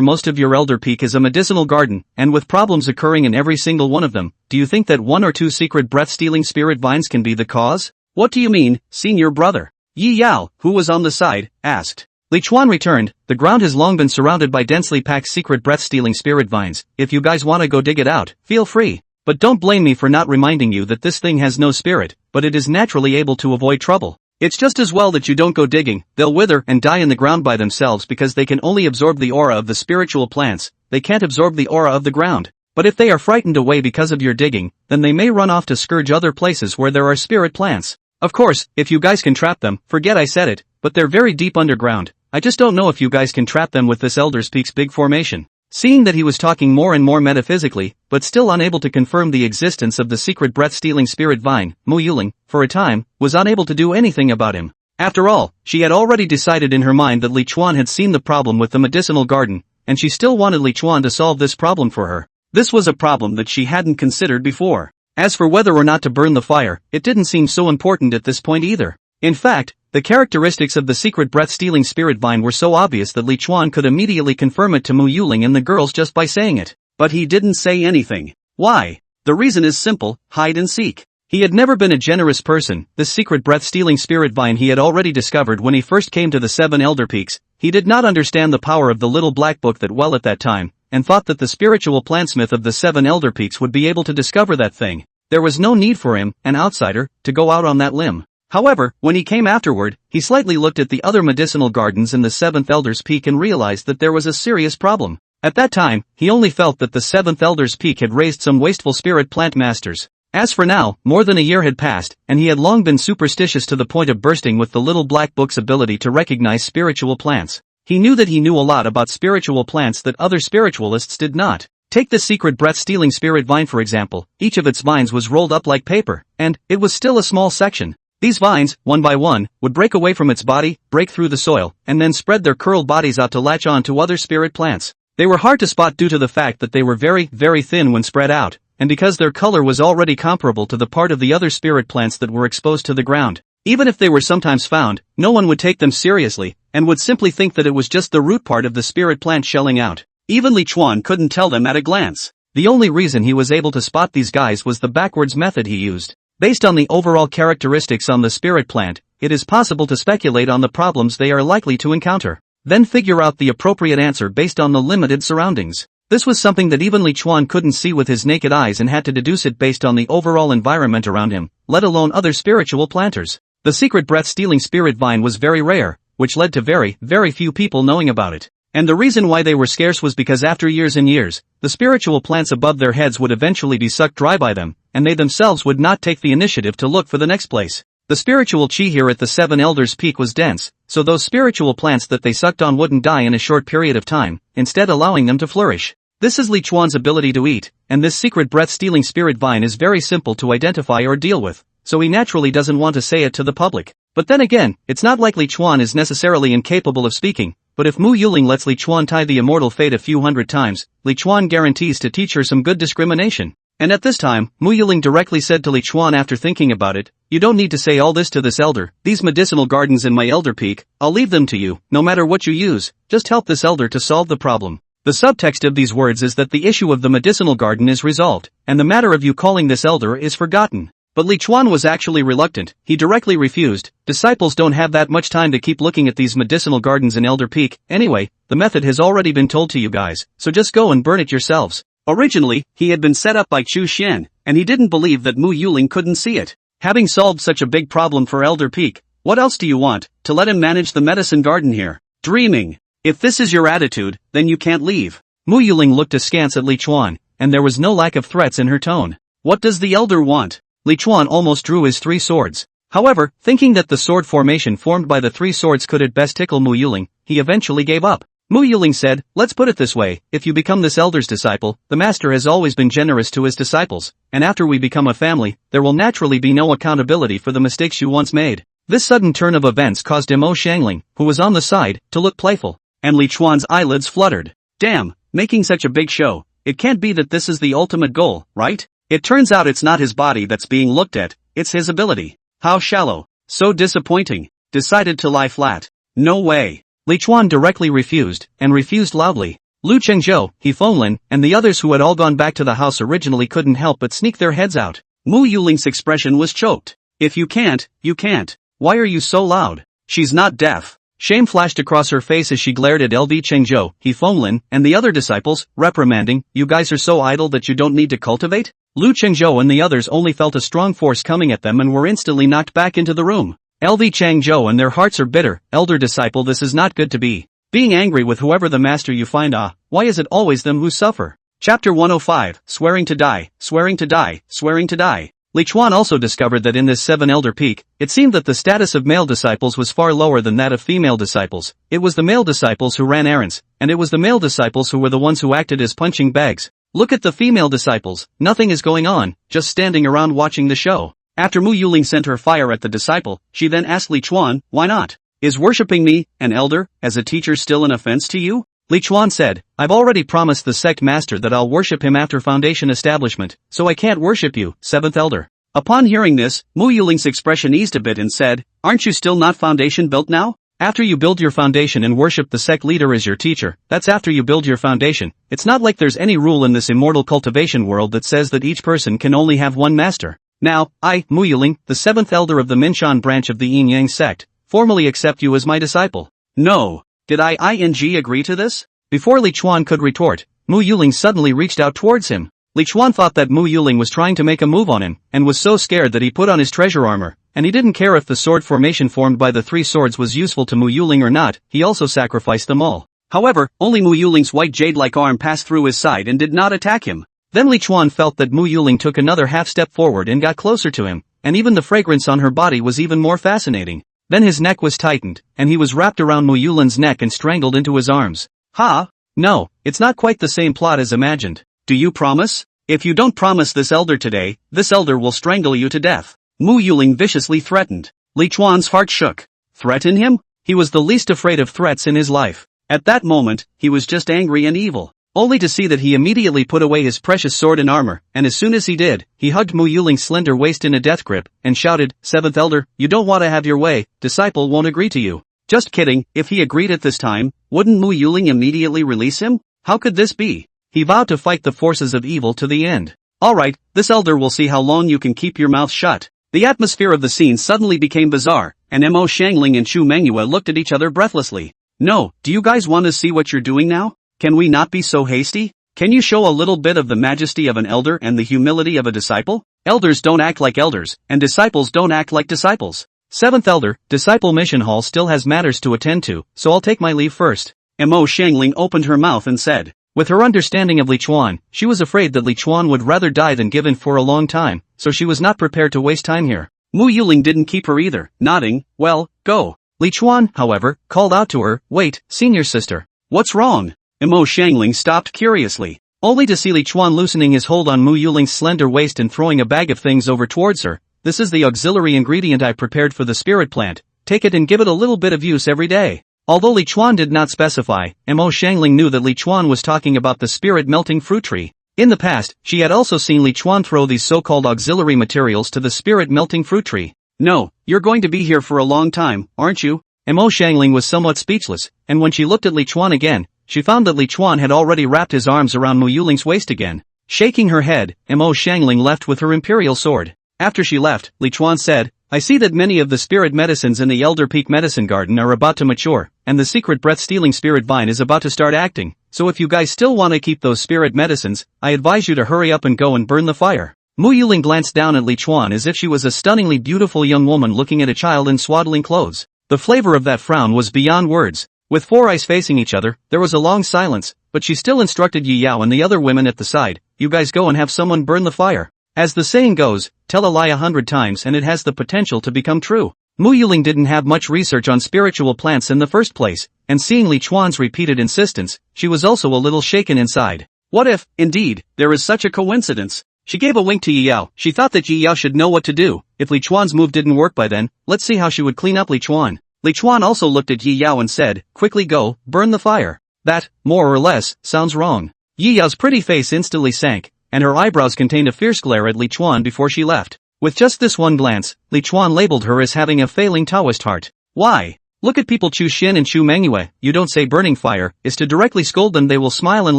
most of your elder peak is a medicinal garden, and with problems occurring in every single one of them, do you think that 1 or 2 secret breath-stealing spirit vines can be the cause?" "What do you mean, senior brother?" Yi Yao, who was on the side, asked. Li Chuan returned, "The ground has long been surrounded by densely packed secret breath-stealing spirit vines. If you guys want to go dig it out, feel free. But don't blame me for not reminding you that this thing has no spirit, but it is naturally able to avoid trouble. It's just as well that you don't go digging. They'll wither and die in the ground by themselves because they can only absorb the aura of the spiritual plants, they can't absorb the aura of the ground. But if they are frightened away because of your digging, then they may run off to scourge other places where there are spirit plants. Of course, if you guys can trap them, forget I said it, but they're very deep underground. I just don't know if you guys can trap them with this Elder's Peak's big formation." Seeing that he was talking more and more metaphysically, but still unable to confirm the existence of the secret breath-stealing spirit vine, Mo Xiangling, for a time, was unable to do anything about him. After all, she had already decided in her mind that Li Chuan had seen the problem with the medicinal garden, and she still wanted Li Chuan to solve this problem for her. This was a problem that she hadn't considered before. As for whether or not to burn the fire, it didn't seem so important at this point either. In fact, the characteristics of the secret breath-stealing spirit vine were so obvious that Li Chuan could immediately confirm it to Mo Xiangling and the girls just by saying it. But he didn't say anything. Why? The reason is simple, hide and seek. He had never been a generous person. This secret breath-stealing spirit vine he had already discovered when he first came to the 7 Elder Peaks. He did not understand the power of the little black book that well at that time, and thought that the spiritual plantsmith of the 7 Elder Peaks would be able to discover that thing. There was no need for him, an outsider, to go out on that limb. However, when he came afterward, he slightly looked at the other medicinal gardens in the 7th Elder's Peak and realized that there was a serious problem. At that time, he only felt that the 7th Elder's Peak had raised some wasteful spirit plant masters. As for now, more than a year had passed, and he had long been superstitious to the point of bursting with the little black book's ability to recognize spiritual plants. He knew that he knew a lot about spiritual plants that other spiritualists did not. Take the secret breath-stealing spirit vine for example. Each of its vines was rolled up like paper, and it was still a small section. These vines, one by one, would break away from its body, break through the soil, and then spread their curled bodies out to latch on to other spirit plants. They were hard to spot due to the fact that they were very, very thin when spread out, and because their color was already comparable to the part of the other spirit plants that were exposed to the ground. Even if they were sometimes found, no one would take them seriously, and would simply think that it was just the root part of the spirit plant shelling out. Even Li Chuan couldn't tell them at a glance. The only reason he was able to spot these guys was the backwards method he used. Based on the overall characteristics on the spirit plant, it is possible to speculate on the problems they are likely to encounter. Then figure out the appropriate answer based on the limited surroundings. This was something that even Li Chuan couldn't see with his naked eyes and had to deduce it based on the overall environment around him, let alone other spiritual planters. The secret breath-stealing spirit vine was very rare, which led to very, very few people knowing about it. And the reason why they were scarce was because after years and years, the spiritual plants above their heads would eventually be sucked dry by them, and they themselves would not take the initiative to look for the next place. The spiritual chi here at the Seven Elders Peak was dense, so those spiritual plants that they sucked on wouldn't die in a short period of time, instead allowing them to flourish. This is Li Chuan's ability to eat, and this secret breath-stealing spirit vine is very simple to identify or deal with, so he naturally doesn't want to say it to the public. But then again, it's not like Li Chuan is necessarily incapable of speaking, but if Mo Xiangling lets Li Chuan tie the immortal fate a few hundred times, Li Chuan guarantees to teach her some good discrimination. And at this time, Mo Xiangling directly said to Li Chuan after thinking about it, "You don't need to say all this to this elder, these medicinal gardens in my elder peak, I'll leave them to you, no matter what you use, just help this elder to solve the problem." The subtext of these words is that the issue of the medicinal garden is resolved, and the matter of you calling this elder is forgotten. But Li Chuan was actually reluctant, he directly refused. Disciples don't have that much time to keep looking at these medicinal gardens in Elder Peak. Anyway, the method has already been told to you guys, so just go and burn it yourselves. Originally, he had been set up by Chu Xian, and he didn't believe that Mo Xiangling couldn't see it. Having solved such a big problem for Elder Peak, what else do you want? To let him manage the medicine garden here? Dreaming. If this is your attitude, then you can't leave. Mo Xiangling looked askance at Li Chuan, and there was no lack of threats in her tone. What does the elder want? Li Chuan almost drew his three swords. However, thinking that the sword formation formed by the three swords could at best tickle Mo Xiangling, he eventually gave up. Mo Xiangling said, "Let's put it this way, if you become this elder's disciple, the master has always been generous to his disciples, and after we become a family, there will naturally be no accountability for the mistakes you once made." This sudden turn of events caused Mo Xiangling, who was on the side, to look playful, and Li Chuan's eyelids fluttered. Damn, making such a big show, it can't be that this is the ultimate goal, right? It turns out it's not his body that's being looked at, it's his ability. How shallow. So disappointing. Decided to lie flat. No way. Li Chuan directly refused, and refused loudly. Lu Chengzhou, He Fenglin, and the others who had all gone back to the house originally couldn't help but sneak their heads out. Mo Xiangling's expression was choked. If you can't, you can't. Why are you so loud? She's not deaf. Shame flashed across her face as she glared at LV Chengzhou, He Fenglin, and the other disciples, reprimanding, "You guys are so idle that you don't need to cultivate?" Lu Chengzhou and the others only felt a strong force coming at them and were instantly knocked back into the room. LV Changzhou and their hearts are bitter. Elder disciple, this is not good to be. Being angry with whoever the master you find. Why is it always them who suffer? Chapter 105, Swearing to Die, Swearing to Die, Swearing to Die. Li Chuan also discovered that in this 7 Elder Peak, it seemed that the status of male disciples was far lower than that of female disciples. It was the male disciples who ran errands, and it was the male disciples who were the ones who acted as punching bags. Look at the female disciples, nothing is going on, just standing around watching the show. After Mo Xiangling sent her fire at the disciple, she then asked Li Chuan, "Why not? Is worshipping me, an elder, as a teacher still an offense to you?" Li Chuan said, "I've already promised the sect master that I'll worship him after foundation establishment, so I can't worship you, 7th elder." Upon hearing this, Mo Xiangling's expression eased a bit and said, "Aren't you still not foundation built now? After you build your foundation and worship the sect leader as your teacher, that's after you build your foundation. It's not like there's any rule in this immortal cultivation world that says that each person can only have one master. Now, I, Mo Xiangling, the 7th elder of the Minshan branch of the Yin Yang sect, formally accept you as my disciple." No. Did I agree to this? Before Li Chuan could retort, Mo Xiangling suddenly reached out towards him. Li Chuan thought that Mo Xiangling was trying to make a move on him, and was so scared that he put on his treasure armor, and he didn't care if the sword formation formed by the 3 swords was useful to Mo Xiangling or not, he also sacrificed them all. However, only Mo Xiangling's white jade-like arm passed through his side and did not attack him. Then Li Chuan felt that Mo Xiangling took another half step forward and got closer to him, and even the fragrance on her body was even more fascinating. Then his neck was tightened, and he was wrapped around Mo Xiangling's neck and strangled into his arms. Ha? No, it's not quite the same plot as imagined. Do you promise? If you don't promise this elder today, this elder will strangle you to death. Mo Xiangling viciously threatened. Li Chuan's heart shook. Threaten him? He was the least afraid of threats in his life. At that moment, he was just angry and evil. Only to see that he immediately put away his precious sword and armor, and as soon as he did, he hugged Mo Xiangling's slender waist in a death grip, and shouted, "Seventh Elder, you don't want to have your way, disciple won't agree to you." Just kidding, if he agreed at this time, wouldn't Mo Xiangling immediately release him? How could this be? He vowed to fight the forces of evil to the end. Alright, this elder will see how long you can keep your mouth shut. The atmosphere of the scene suddenly became bizarre, and Mo Xiangling and Chu Mengyou looked at each other breathlessly. No, do you guys want to see what you're doing now? Can we not be so hasty? Can you show a little bit of the majesty of an elder and the humility of a disciple? Elders don't act like elders, and disciples don't act like disciples. Seventh Elder, Disciple Mission Hall still has matters to attend to, so I'll take my leave first. Mo Xiangling opened her mouth and said. With her understanding of Li Chuan, she was afraid that Li Chuan would rather die than give in for a long time, so she was not prepared to waste time here. Mo Xiangling didn't keep her either, nodding, well, go. Li Chuan, however, called out to her, wait, senior sister. What's wrong? Mo Xiangling stopped curiously, only to see Li Chuan loosening his hold on Mo Xiangling's slender waist and throwing a bag of things over towards her. This is the auxiliary ingredient I prepared for the spirit plant, take it and give it a little bit of use every day. Although Li Chuan did not specify, Mo Xiangling knew that Li Chuan was talking about the spirit melting fruit tree. In the past, she had also seen Li Chuan throw these so-called auxiliary materials to the spirit melting fruit tree. No, you're going to be here for a long time, aren't you? Mo Xiangling was somewhat speechless, and when she looked at Li Chuan again, she found that Li Chuan had already wrapped his arms around Mo Xiangling's waist again. Shaking her head, Mo Xiangling left with her imperial sword. After she left, Li Chuan said, I see that many of the spirit medicines in the Elder Peak Medicine Garden are about to mature, and the secret breath-stealing spirit vine is about to start acting, so if you guys still want to keep those spirit medicines, I advise you to hurry up and go and burn the fire. Mo Xiangling glanced down at Li Chuan as if she was a stunningly beautiful young woman looking at a child in swaddling clothes. The flavor of that frown was beyond words. With four eyes facing each other, there was a long silence, but she still instructed Yi Yao and the other women at the side, you guys go and have someone burn the fire. As the saying goes, tell a lie 100 times and it has the potential to become true. Mo Xiangling didn't have much research on spiritual plants in the first place, and seeing Li Chuan's repeated insistence, she was also a little shaken inside. What if, indeed, there is such a coincidence? She gave a wink to Yi Yao. She thought that Yi Yao should know what to do. If Li Chuan's move didn't work by then, let's see how she would clean up Li Chuan. Li Chuan also looked at Yi Yao and said, quickly go, burn the fire. That, more or less, sounds wrong. Yi Yao's pretty face instantly sank, and her eyebrows contained a fierce glare at Li Chuan before she left. With just this one glance, Li Chuan labeled her as having a failing Taoist heart. Why? Look at people Chu Xin and Chu Mengyou, you don't say burning fire, is to directly scold them. They will smile and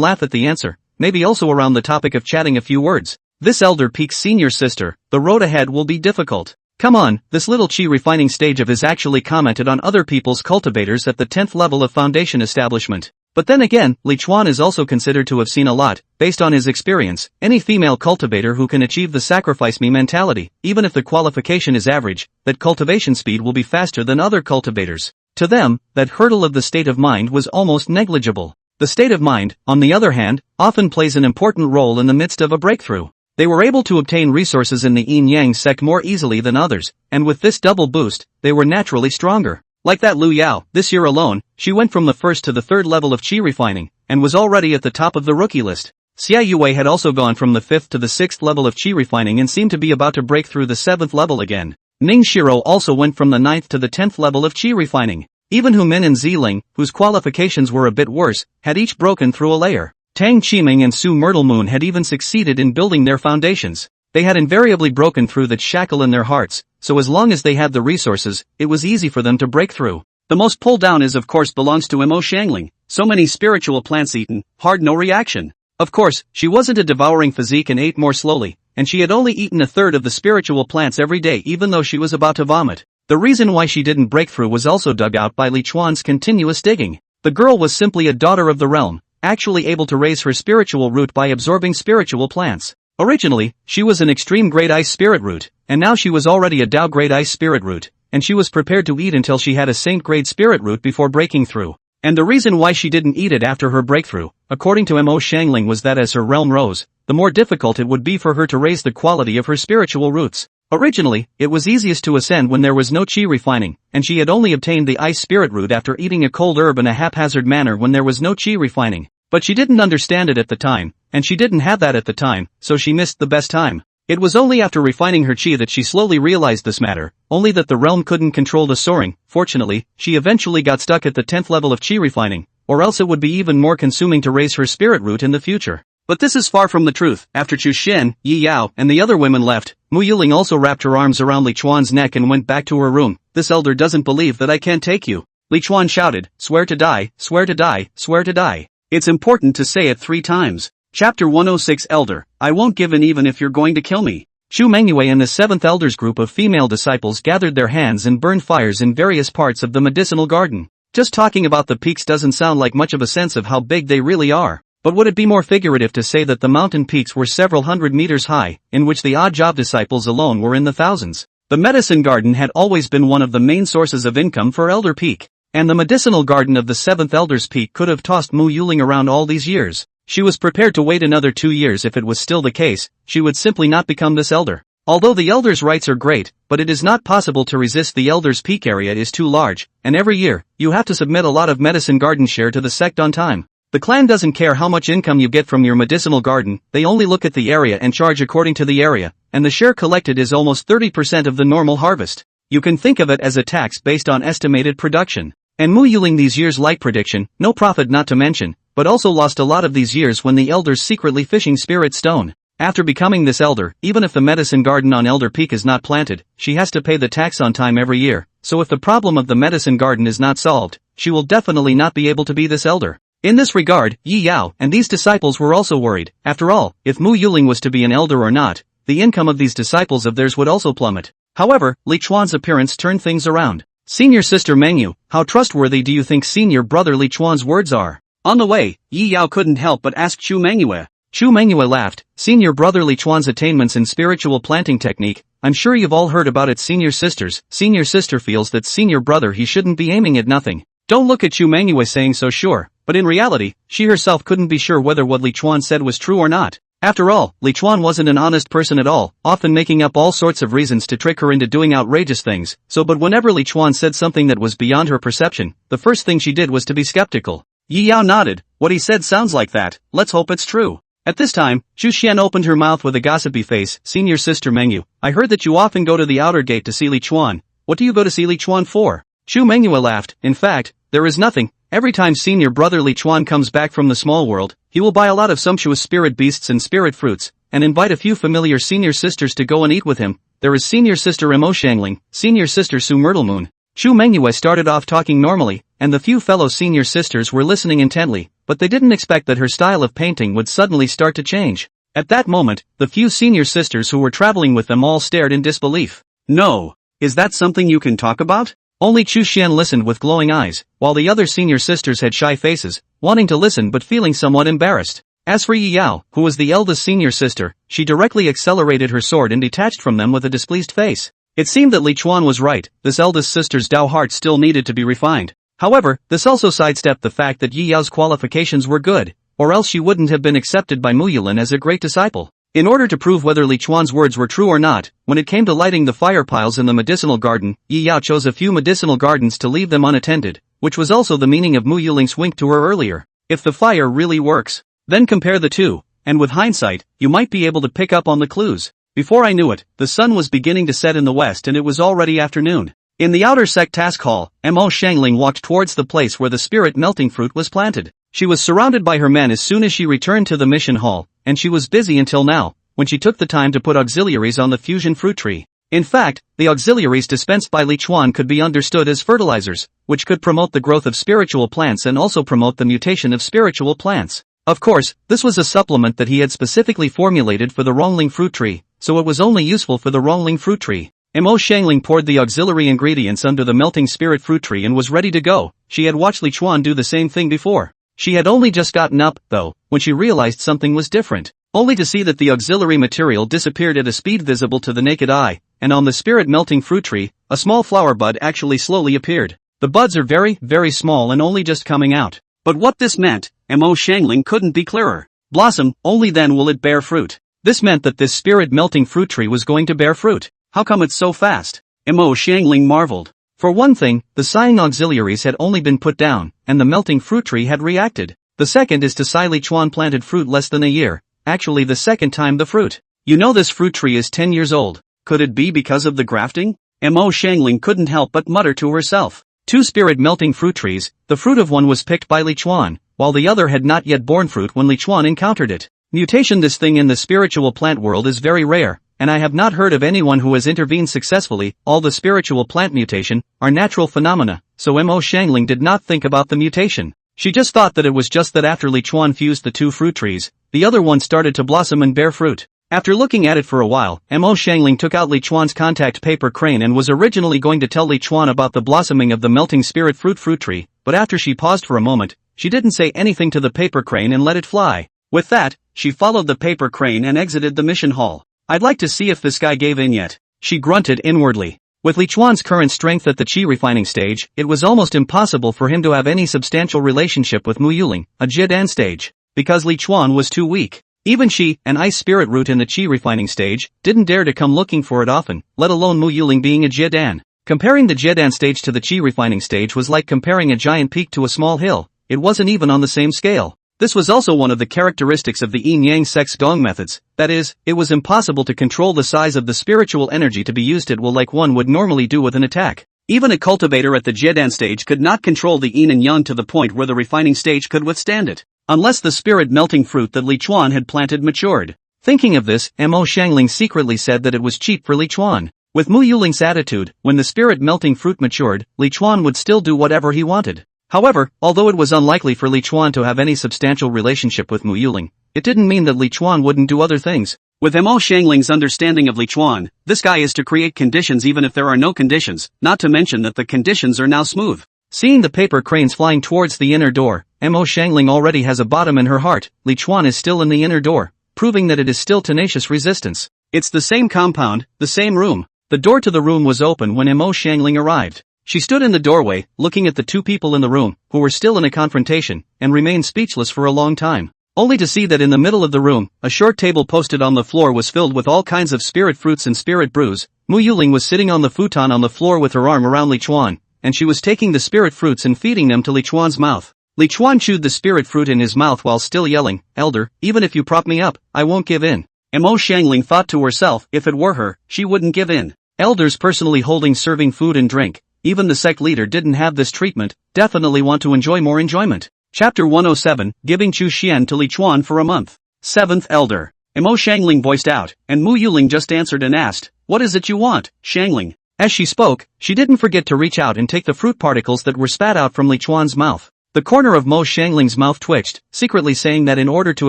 laugh at the answer, maybe also around the topic of chatting a few words. This Elder Peak's senior sister, the road ahead will be difficult. Come on, this little chi refining stage of his actually commented on other people's cultivators at the 10th level of foundation establishment. But then again, Li Chuan is also considered to have seen a lot, based on his experience. Any female cultivator who can achieve the sacrifice me mentality, even if the qualification is average, that cultivation speed will be faster than other cultivators. To them, that hurdle of the state of mind was almost negligible. The state of mind, on the other hand, often plays an important role in the midst of a breakthrough. They were able to obtain resources in the yin-yang sect more easily than others, and with this double boost, they were naturally stronger. Like that Lu Yao, this year alone, she went from the first to the third level of qi refining, and was already at the top of the rookie list. Xia Yue had also gone from the 5th to the 6th level of qi refining and seemed to be about to break through the 7th level again. Ning Shiro also went from the 9th to the 10th level of qi refining. Even Hu Min and Ziling, whose qualifications were a bit worse, had each broken through a layer. Tang Qiming and Su Myrtle Moon had even succeeded in building their foundations. They had invariably broken through that shackle in their hearts, so as long as they had the resources, it was easy for them to break through. The most pull down is of course belongs to Mo Xiangling. So many spiritual plants eaten, hard no reaction. Of course, she wasn't a devouring physique and ate more slowly, and she had only eaten a third of the spiritual plants every day even though she was about to vomit. The reason why she didn't break through was also dug out by Li Chuan's continuous digging. The girl was simply a daughter of the realm, actually able to raise her spiritual root by absorbing spiritual plants. Originally, she was an extreme grade ice spirit root, and now she was already a Dao grade ice spirit root, and she was prepared to eat until she had a saint grade spirit root before breaking through. And the reason why she didn't eat it after her breakthrough, according to Mo Xiangling, was that as her realm rose, the more difficult it would be for her to raise the quality of her spiritual roots. Originally, it was easiest to ascend when there was no qi refining, and she had only obtained the ice spirit root after eating a cold herb in a haphazard manner when there was no qi refining. But she didn't understand it at the time, and she didn't have that at the time, so she missed the best time. It was only after refining her chi that she slowly realized this matter, only that the realm couldn't control the soaring. Fortunately, she eventually got stuck at the 10th level of chi refining, or else it would be even more consuming to raise her spirit root in the future. But this is far from the truth. After Chu Xian, Yi Yao, and the other women left, Mo Xiangling also wrapped her arms around Li Chuan's neck and went back to her room. This elder doesn't believe that I can't take you. Li Chuan shouted, swear to die, swear to die, swear to die. It's important to say it 3 times. Chapter 106 Elder, I won't give in even if you're going to kill me. Chu Mengyou and the 7th Elder's group of female disciples gathered their hands and burned fires in various parts of the medicinal garden. Just talking about the peaks doesn't sound like much of a sense of how big they really are. But would it be more figurative to say that the mountain peaks were several hundred meters high, in which the odd job disciples alone were in the thousands? The medicine garden had always been one of the main sources of income for Elder Peak, and the medicinal garden of the 7th Elder's Peak could have tossed Mo Xiangling around all these years. She was prepared to wait another 2 years if it was still the case. She would simply not become this elder. Although the elder's rights are great, but it is not possible to resist. The elder's peak area is too large, and every year, you have to submit a lot of medicine garden share to the sect on time. The clan doesn't care how much income you get from your medicinal garden, they only look at the area and charge according to the area, and the share collected is almost 30% of the normal harvest. You can think of it as a tax based on estimated production. And Mo Xiangling these years like prediction, no profit not to mention, but also lost a lot of these years when the elders secretly fishing spirit stone. After becoming this elder, even if the medicine garden on Elder Peak is not planted, she has to pay the tax on time every year, so if the problem of the medicine garden is not solved, she will definitely not be able to be this elder. In this regard, Yi Yao and these disciples were also worried. After all, if Mo Xiangling was to be an elder or not, the income of these disciples of theirs would also plummet. However, Li Chuan's appearance turned things around. Senior Sister Mengyou, how trustworthy do you think Senior Brother Li Chuan's words are? On the way, Yi Yao couldn't help but ask Chu Mengyou. Chu Mengyou laughed. Senior Brother Li Chuan's attainments in spiritual planting technique, I'm sure you've all heard about it. Senior Sister feels that Senior Brother he shouldn't be aiming at nothing. Don't look at Chu Mengyou saying so sure, but in reality, she herself couldn't be sure whether what Li Chuan said was true or not. After all, Li Chuan wasn't an honest person at all, often making up all sorts of reasons to trick her into doing outrageous things, but whenever Li Chuan said something that was beyond her perception, the first thing she did was to be skeptical. Yi Yao nodded. What he said sounds like that, let's hope it's true. At this time, Chu Xian opened her mouth with a gossipy face. Senior Sister Mengyou, I heard that you often go to the outer gate to see Li Chuan. What do you go to see Li Chuan for? Chu Mengyou laughed. In fact, there is nothing. Every time Senior Brother Li Chuan comes back from the small world, he will buy a lot of sumptuous spirit beasts and spirit fruits, and invite a few familiar senior sisters to go and eat with him. There is Senior Sister Mo Xiangling, Senior Sister Su Myrtle Moon. Chu Mengyou started off talking normally, and the few fellow senior sisters were listening intently, but they didn't expect that her style of painting would suddenly start to change. At that moment, the few senior sisters who were traveling with them all stared in disbelief. No. Is that something you can talk about? Only Chu Xian listened with glowing eyes, while the other senior sisters had shy faces, wanting to listen but feeling somewhat embarrassed. As for Yi Yao, who was the eldest senior sister, she directly accelerated her sword and detached from them with a displeased face. It seemed that Li Chuan was right, this eldest sister's Dao heart still needed to be refined. However, this also sidestepped the fact that Yi Yao's qualifications were good, or else she wouldn't have been accepted by Mo Xiangling as a great disciple. In order to prove whether Li Chuan's words were true or not, when it came to lighting the fire piles in the medicinal garden, Yi Yao chose a few medicinal gardens to leave them unattended, which was also the meaning of Mo Xiangling's wink to her earlier. If the fire really works, then compare the two, and with hindsight, you might be able to pick up on the clues. Before I knew it, the sun was beginning to set in the west and it was already afternoon. In the outer sect task hall, Mo Xiangling walked towards the place where the spirit melting fruit was planted. She was surrounded by her men as soon as she returned to the mission hall, and she was busy until now, when she took the time to put auxiliaries on the fusion fruit tree. In fact, the auxiliaries dispensed by Li Chuan could be understood as fertilizers, which could promote the growth of spiritual plants and also promote the mutation of spiritual plants. Of course, this was a supplement that he had specifically formulated for the Rongling fruit tree, so it was only useful for the Rongling fruit tree. Mo Xiangling poured the auxiliary ingredients under the melting spirit fruit tree and was ready to go. She had watched Li Chuan do the same thing before. She had only just gotten up, though, when she realized something was different, only to see that the auxiliary material disappeared at a speed visible to the naked eye, and on the spirit melting fruit tree, a small flower bud actually slowly appeared. The buds are very, very small and only just coming out. But what this meant, Mo Xiangling couldn't be clearer. Blossom, only then will it bear fruit. This meant that this spirit melting fruit tree was going to bear fruit. How come it's so fast? Mo Xiangling marveled. For one thing, the sighing auxiliaries had only been put down, and the melting fruit tree had reacted. The second is to Li Chuan planted fruit less than a year, actually the second time the fruit. You know this fruit tree is 10 years old. Could it be because of the grafting? Mo Xiangling couldn't help but mutter to herself. Two spirit-melting fruit trees, the fruit of one was picked by Li Chuan, while the other had not yet borne fruit when Li Chuan encountered it. Mutation. This thing in the spiritual plant world is very rare, and I have not heard of anyone who has intervened successfully. All the spiritual plant mutation are natural phenomena, so Mo Xiangling did not think about the mutation. She just thought that it was just that after Li Chuan fused the two fruit trees, the other one started to blossom and bear fruit. After looking at it for a while, Mo Xiangling took out Li Chuan's contact paper crane and was originally going to tell Li Chuan about the blossoming of the melting spirit fruit tree, but after she paused for a moment, she didn't say anything to the paper crane and let it fly. With that, she followed the paper crane and exited the mission hall. I'd like to see if this guy gave in yet. She grunted inwardly. With Li Chuan's current strength at the chi refining stage, it was almost impossible for him to have any substantial relationship with Mo Xiangling, a Jiedan stage, because Li Chuan was too weak. Even she, an ice spirit root in the chi refining stage, didn't dare to come looking for it often, let alone Mo Xiangling being a Jiedan. Comparing the Jiedan stage to the chi refining stage was like comparing a giant peak to a small hill. It wasn't even on the same scale. This was also one of the characteristics of the yin-yang sect's gong methods, that is, it was impossible to control the size of the spiritual energy to be used at will like one would normally do with an attack. Even a cultivator at the Jiedan stage could not control the yin and yang to the point where the refining stage could withstand it, unless the spirit-melting fruit that Li Chuan had planted matured. Thinking of this, Mo Xiangling secretly said that it was cheap for Li Chuan. With Mo Xiangling's attitude, when the spirit-melting fruit matured, Li Chuan would still do whatever he wanted. However, although it was unlikely for Li Chuan to have any substantial relationship with Mo Xiangling, it didn't mean that Li Chuan wouldn't do other things. With Mo Xiangling's understanding of Li Chuan, this guy is to create conditions even if there are no conditions, not to mention that the conditions are now smooth. Seeing the paper cranes flying towards the inner door, Mo Xiangling already has a bottom in her heart. Li Chuan is still in the inner door, proving that it is still tenacious resistance. It's the same compound, the same room. The door to the room was open when Mo Xiangling arrived. She stood in the doorway, looking at the two people in the room, who were still in a confrontation, and remained speechless for a long time. Only to see that in the middle of the room, a short table posted on the floor was filled with all kinds of spirit fruits and spirit brews. Mo Xiangling was sitting on the futon on the floor with her arm around Li Chuan, and she was taking the spirit fruits and feeding them to Li Chuan's mouth. Li Chuan chewed the spirit fruit in his mouth while still yelling, "Elder, even if you prop me up, I won't give in." Mo Xiangling thought to herself, if it were her, she wouldn't give in. Elders personally holding serving food and drink, even the sect leader didn't have this treatment, definitely want to enjoy more enjoyment. Chapter 107, Giving Chu Xian to Li Chuan for a month. 7th Elder. Mo Xiangling voiced out, and Mo Xiangling just answered and asked, "What is it you want, Xiangling?" As she spoke, she didn't forget to reach out and take the fruit particles that were spat out from Li Chuan's mouth. The corner of Mo Xiangling's mouth twitched, secretly saying that in order to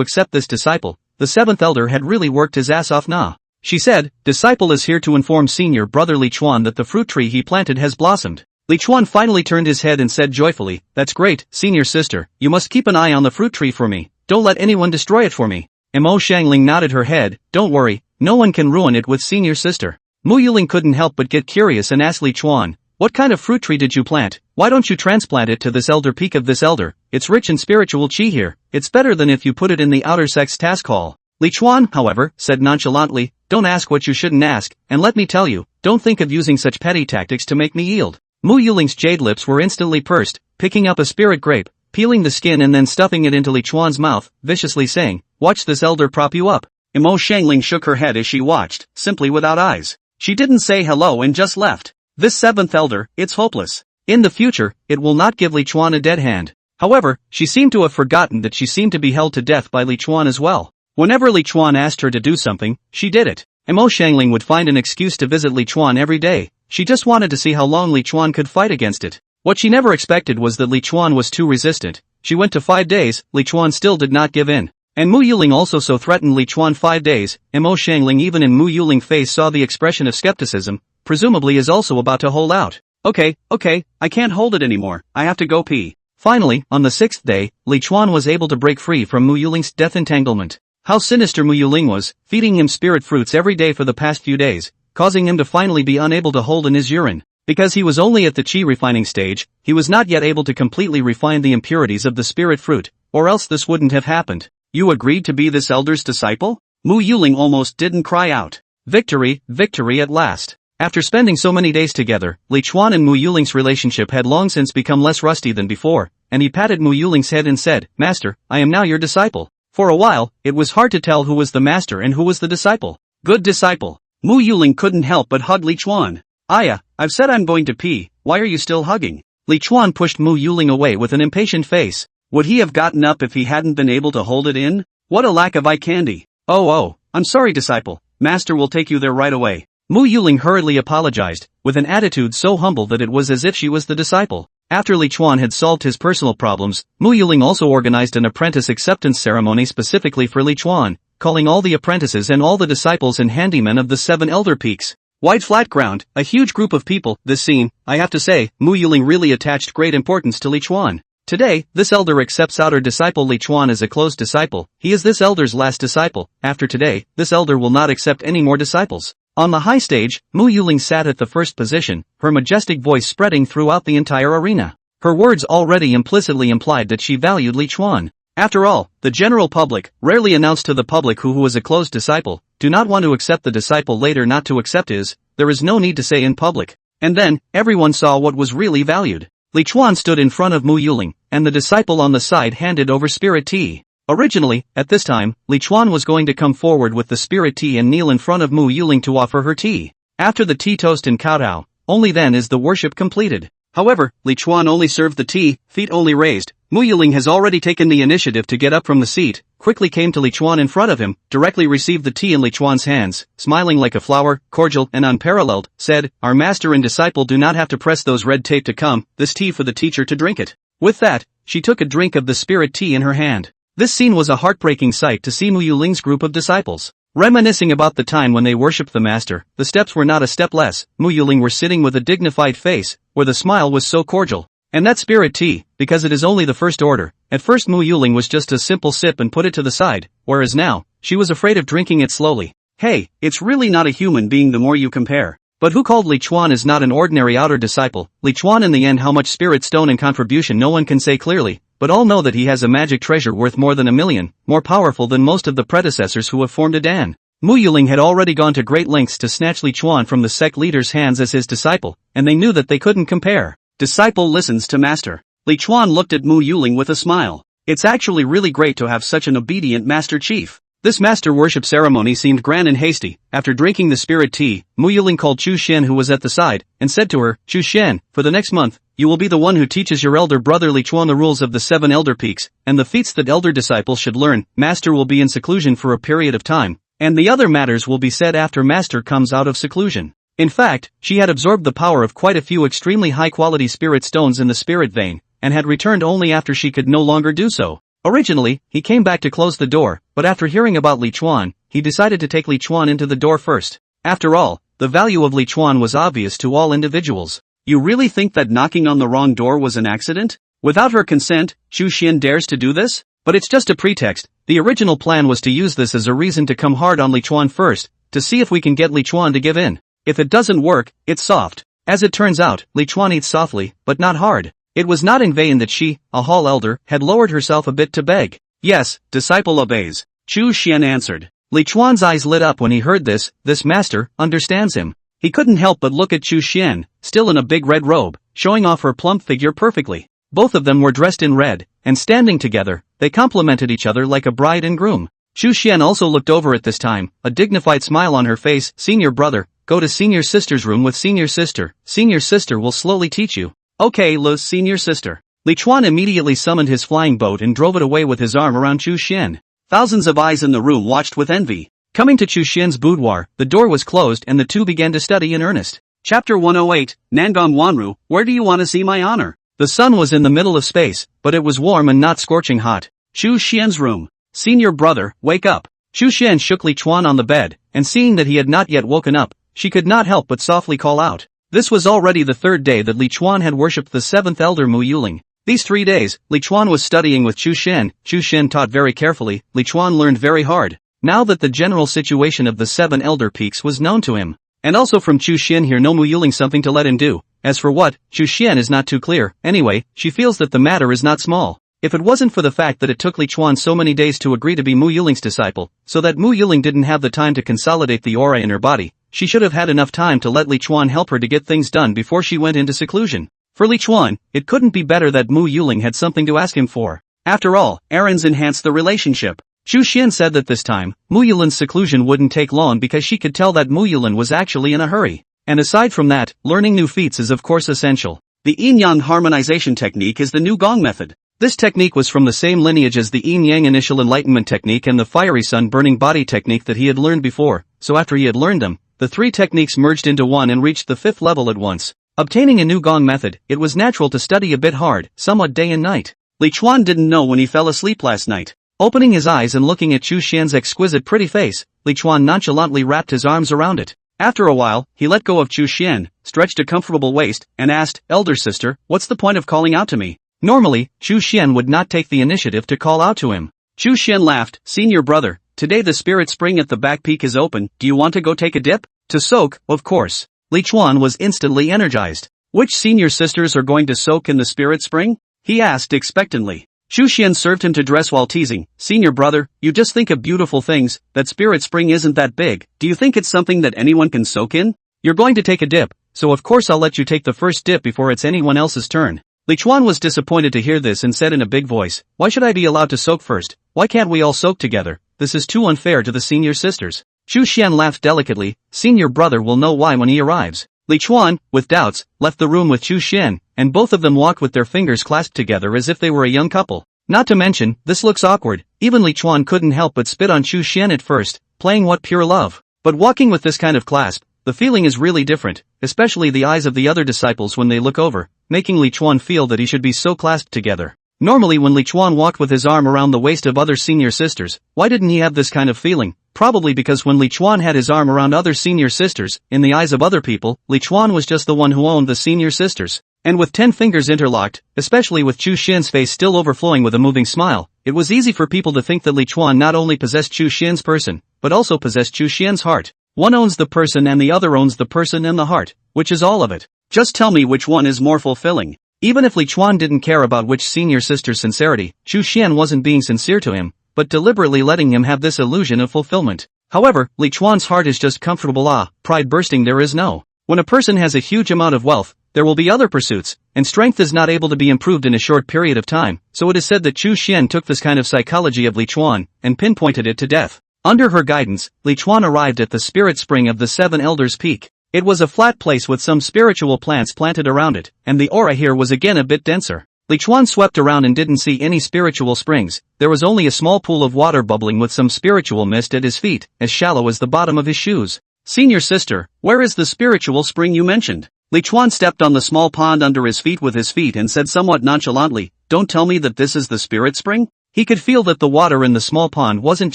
accept this disciple, the 7th Elder had really worked his ass off now. She said, "Disciple is here to inform senior brother Li Chuan that the fruit tree he planted has blossomed." Li Chuan finally turned his head and said joyfully, "That's great, senior sister, you must keep an eye on the fruit tree for me, don't let anyone destroy it for me." Mo Xiangling nodded her head, "Don't worry, no one can ruin it with senior sister." Mo Xiangling couldn't help but get curious and asked Li Chuan, "What kind of fruit tree did you plant? Why don't you transplant it to this elder peak of this elder? It's rich in spiritual chi here, it's better than if you put it in the outer sect's task hall." Li Chuan, however, said nonchalantly, "Don't ask what you shouldn't ask, and let me tell you, don't think of using such petty tactics to make me yield." Mo Xiangling's jade lips were instantly pursed, picking up a spirit grape, peeling the skin and then stuffing it into Li Chuan's mouth, viciously saying, "Watch this elder prop you up." Mo Xiangling shook her head as she watched, simply without eyes. She didn't say hello and just left. This 7th Elder, it's hopeless. In the future, it will not give Li Chuan a dead hand. However, she seemed to have forgotten that she seemed to be held to death by Li Chuan as well. Whenever Li Chuan asked her to do something, she did it. Mo Xiangling would find an excuse to visit Li Chuan every day. She just wanted to see how long Li Chuan could fight against it. What she never expected was that Li Chuan was too resistant. She went to 5 days, Li Chuan still did not give in. And Mo Xiangling also so threatened Li Chuan 5 days, Mo Xiangling even in Mo Xiangling's face saw the expression of skepticism, presumably is also about to hold out. Okay, I can't hold it anymore, I have to go pee. Finally, on the 6th day, Li Chuan was able to break free from Mo Xiangling's death entanglement. How sinister Mo Xiangling was, feeding him spirit fruits every day for the past few days, causing him to finally be unable to hold in his urine. Because he was only at the chi refining stage, he was not yet able to completely refine the impurities of the spirit fruit, or else this wouldn't have happened. "You agreed to be this elder's disciple?" Mo Xiangling almost didn't cry out. Victory, victory at last. After spending so many days together, Li Chuan and Mo Xiangling's relationship had long since become less rusty than before, and he patted Mo Xiangling's head and said, "Master, I am now your disciple." For a while, it was hard to tell who was the master and who was the disciple. Good disciple. Mo Xiangling couldn't help but hug Li Chuan. Aya, I've said I'm going to pee, why are you still hugging? Li Chuan pushed Mo Xiangling away with an impatient face. Would he have gotten up if he hadn't been able to hold it in? What a lack of eye candy. Oh, I'm sorry disciple, master will take you there right away. Mo Xiangling hurriedly apologized, with an attitude so humble that it was as if she was the disciple. After Li Chuan had solved his personal problems, Mo Xiangling also organized an apprentice acceptance ceremony specifically for Li Chuan, calling all the apprentices and all the disciples and handymen of the 7 elder peaks. White flat ground, a huge group of people. This scene, I have to say, Mo Xiangling really attached great importance to Li Chuan. Today, this elder accepts outer disciple Li Chuan as a closed disciple. He is this elder's last disciple. After today, this elder will not accept any more disciples. On the high stage, Mo Xiangling sat at the first position, her majestic voice spreading throughout the entire arena. Her words already implicitly implied that she valued Li Chuan. After all, the general public, rarely announced to the public who was a closed disciple, do not want to accept the disciple later not to accept is, there is no need to say in public. And then, everyone saw what was really valued. Li Chuan stood in front of Mo Xiangling, and the disciple on the side handed over spirit tea. Originally, at this time, Li Chuan was going to come forward with the spirit tea and kneel in front of Mo Xiangling to offer her tea. After the tea toast and kowtow, only then is the worship completed. However, Li Chuan only served the tea, feet only raised. Mo Xiangling has already taken the initiative to get up from the seat, quickly came to Li Chuan in front of him, directly received the tea in Li Chuan's hands, smiling like a flower, cordial and unparalleled, said, "Our master and disciple do not have to press those red tape to come, this tea for the teacher to drink it." With that, she took a drink of the spirit tea in her hand. This scene was a heartbreaking sight to see Mo Xiangling's group of disciples. Reminiscing about the time when they worshipped the master, the steps were not a step less. Mo Xiangling were sitting with a dignified face, where the smile was so cordial. And that spirit tea, because it is only the first order. At first Mo Xiangling was just a simple sip and put it to the side, whereas now, she was afraid of drinking it slowly. Hey, it's really not a human being the more you compare. But who called Li Chuan is not an ordinary outer disciple. Li Chuan in the end how much spirit stone and contribution no one can say clearly, but all know that he has a magic treasure worth more than 1,000,000, more powerful than most of the predecessors who have formed a Dan. Mo Xiangling had already gone to great lengths to snatch Li Chuan from the sect leader's hands as his disciple, and they knew that they couldn't compare. Disciple listens to master. Li Chuan looked at Mo Xiangling with a smile. It's actually really great to have such an obedient master chief. This master worship ceremony seemed grand and hasty. After drinking the spirit tea, Mo Xiangling called Chu Xian who was at the side, and said to her, "Chu Xian, for the next month, you will be the one who teaches your elder brother Li Chuan the rules of the 7 elder peaks, and the feats that elder disciples should learn. Master will be in seclusion for a period of time, and the other matters will be said after master comes out of seclusion." In fact, she had absorbed the power of quite a few extremely high-quality spirit stones in the spirit vein, and had returned only after she could no longer do so. Originally, he came back to close the door, but after hearing about Li Chuan, he decided to take Li Chuan into the door first. After all, the value of Li Chuan was obvious to all individuals. You really think that knocking on the wrong door was an accident? Without her consent, Chu Xian dares to do this? But it's just a pretext. The original plan was to use this as a reason to come hard on Li Chuan first, to see if we can get Li Chuan to give in. If it doesn't work, it's soft. As it turns out, Li Chuan eats softly, but not hard. It was not in vain that she, a hall elder, had lowered herself a bit to beg. "Yes, disciple obeys," Chu Xian answered. Li Chuan's eyes lit up when he heard this master understands him. He couldn't help but look at Chu Xian, still in a big red robe, showing off her plump figure perfectly. Both of them were dressed in red, and standing together, they complemented each other like a bride and groom. Chu Xian also looked over at this time, a dignified smile on her face. "Senior brother, go to senior sister's room with senior sister. Senior sister will slowly teach you." "Okay, senior sister." Li Chuan immediately summoned his flying boat and drove it away with his arm around Chu Xian. Thousands of eyes in the room watched with envy. Coming to Chu Xian's boudoir, the door was closed and the two began to study in earnest. Chapter 108, Nangong Wanru, where do you want to see my honor? The sun was in the middle of space, but it was warm and not scorching hot. Chu Xian's room. "Senior brother, wake up." Chu Xian shook Li Chuan on the bed, and seeing that he had not yet woken up, she could not help but softly call out. This was already the 3rd day that Li Chuan had worshipped the 7th elder Mo Xiangling. These 3 days, Li Chuan was studying with Chu Xian. Chu Xian taught very carefully, Li Chuan learned very hard. Now that the general situation of the 7 elder peaks was known to him, and also from Chu Xian here no Mo Xiangling something to let him do. As for what, Chu Xian is not too clear. Anyway, she feels that the matter is not small. If it wasn't for the fact that it took Li Chuan so many days to agree to be Mo Xiangling's disciple, so that Mo Xiangling didn't have the time to consolidate the aura in her body, she should have had enough time to let Li Chuan help her to get things done before she went into seclusion. For Li Chuan, it couldn't be better that Mo Xiangling had something to ask him for. After all, errands enhance the relationship. Chu Xian said that this time, Mo Yulin's seclusion wouldn't take long because she could tell that Mo Yulin was actually in a hurry. And aside from that, learning new feats is of course essential. The yin-yang harmonization technique is the new gong method. This technique was from the same lineage as the yin-yang initial enlightenment technique and the fiery sun burning body technique that he had learned before, so after he had learned them, the three techniques merged into one and reached the fifth level at once. Obtaining a new gong method, it was natural to study a bit hard, somewhat day and night. Li Chuan didn't know when he fell asleep last night. Opening his eyes and looking at Chu Xian's exquisite pretty face, Li Chuan nonchalantly wrapped his arms around it. After a while, he let go of Chu Xian, stretched a comfortable waist, and asked, "Elder sister, what's the point of calling out to me?" Normally, Chu Xian would not take the initiative to call out to him. Chu Xian laughed, "Senior brother, today the spirit spring at the back peak is open, do you want to go take a dip?" "To soak, of course." Li Chuan was instantly energized. "Which senior sisters are going to soak in the spirit spring?" he asked expectantly. Chu Xian served him to dress while teasing, "Senior brother, you just think of beautiful things, that spirit spring isn't that big, do you think it's something that anyone can soak in? You're going to take a dip, so of course I'll let you take the first dip before it's anyone else's turn." Li Chuan was disappointed to hear this and said in a big voice, "Why should I be allowed to soak first? Why can't we all soak together? This is too unfair to the senior sisters." Chu Xian laughed delicately, "Senior brother will know why when he arrives." Li Chuan, with doubts, left the room with Chu Xian, and both of them walked with their fingers clasped together as if they were a young couple. Not to mention, this looks awkward, even Li Chuan couldn't help but spit on Chu Xian at first, playing what pure love. But walking with this kind of clasp, the feeling is really different, especially the eyes of the other disciples when they look over, making Li Chuan feel that he should be so clasped together. Normally when Li Chuan walked with his arm around the waist of other senior sisters, why didn't he have this kind of feeling? Probably because when Li Chuan had his arm around other senior sisters, in the eyes of other people, Li Chuan was just the one who owned the senior sisters. And with 10 fingers interlocked, especially with Chu Xian's face still overflowing with a moving smile, it was easy for people to think that Li Chuan not only possessed Chu Xian's person, but also possessed Chu Xian's heart. One owns the person and the other owns the person and the heart, which is all of it. Just tell me which one is more fulfilling. Even if Li Chuan didn't care about which senior sister's sincerity, Chu Xian wasn't being sincere to him, but deliberately letting him have this illusion of fulfillment. However, Li Chuan's heart is just comfortable pride bursting there is no. When a person has a huge amount of wealth, there will be other pursuits, and strength is not able to be improved in a short period of time, so it is said that Chu Xian took this kind of psychology of Li Chuan, and pinpointed it to death. Under her guidance, Li Chuan arrived at the spirit spring of the Seven Elders Peak. It was a flat place with some spiritual plants planted around it, and the aura here was again a bit denser. Li Chuan swept around and didn't see any spiritual springs, there was only a small pool of water bubbling with some spiritual mist at his feet, as shallow as the bottom of his shoes. "Senior sister, where is the spiritual spring you mentioned?" Li Chuan stepped on the small pond under his feet with his feet and said somewhat nonchalantly, "Don't tell me that this is the spirit spring?" He could feel that the water in the small pond wasn't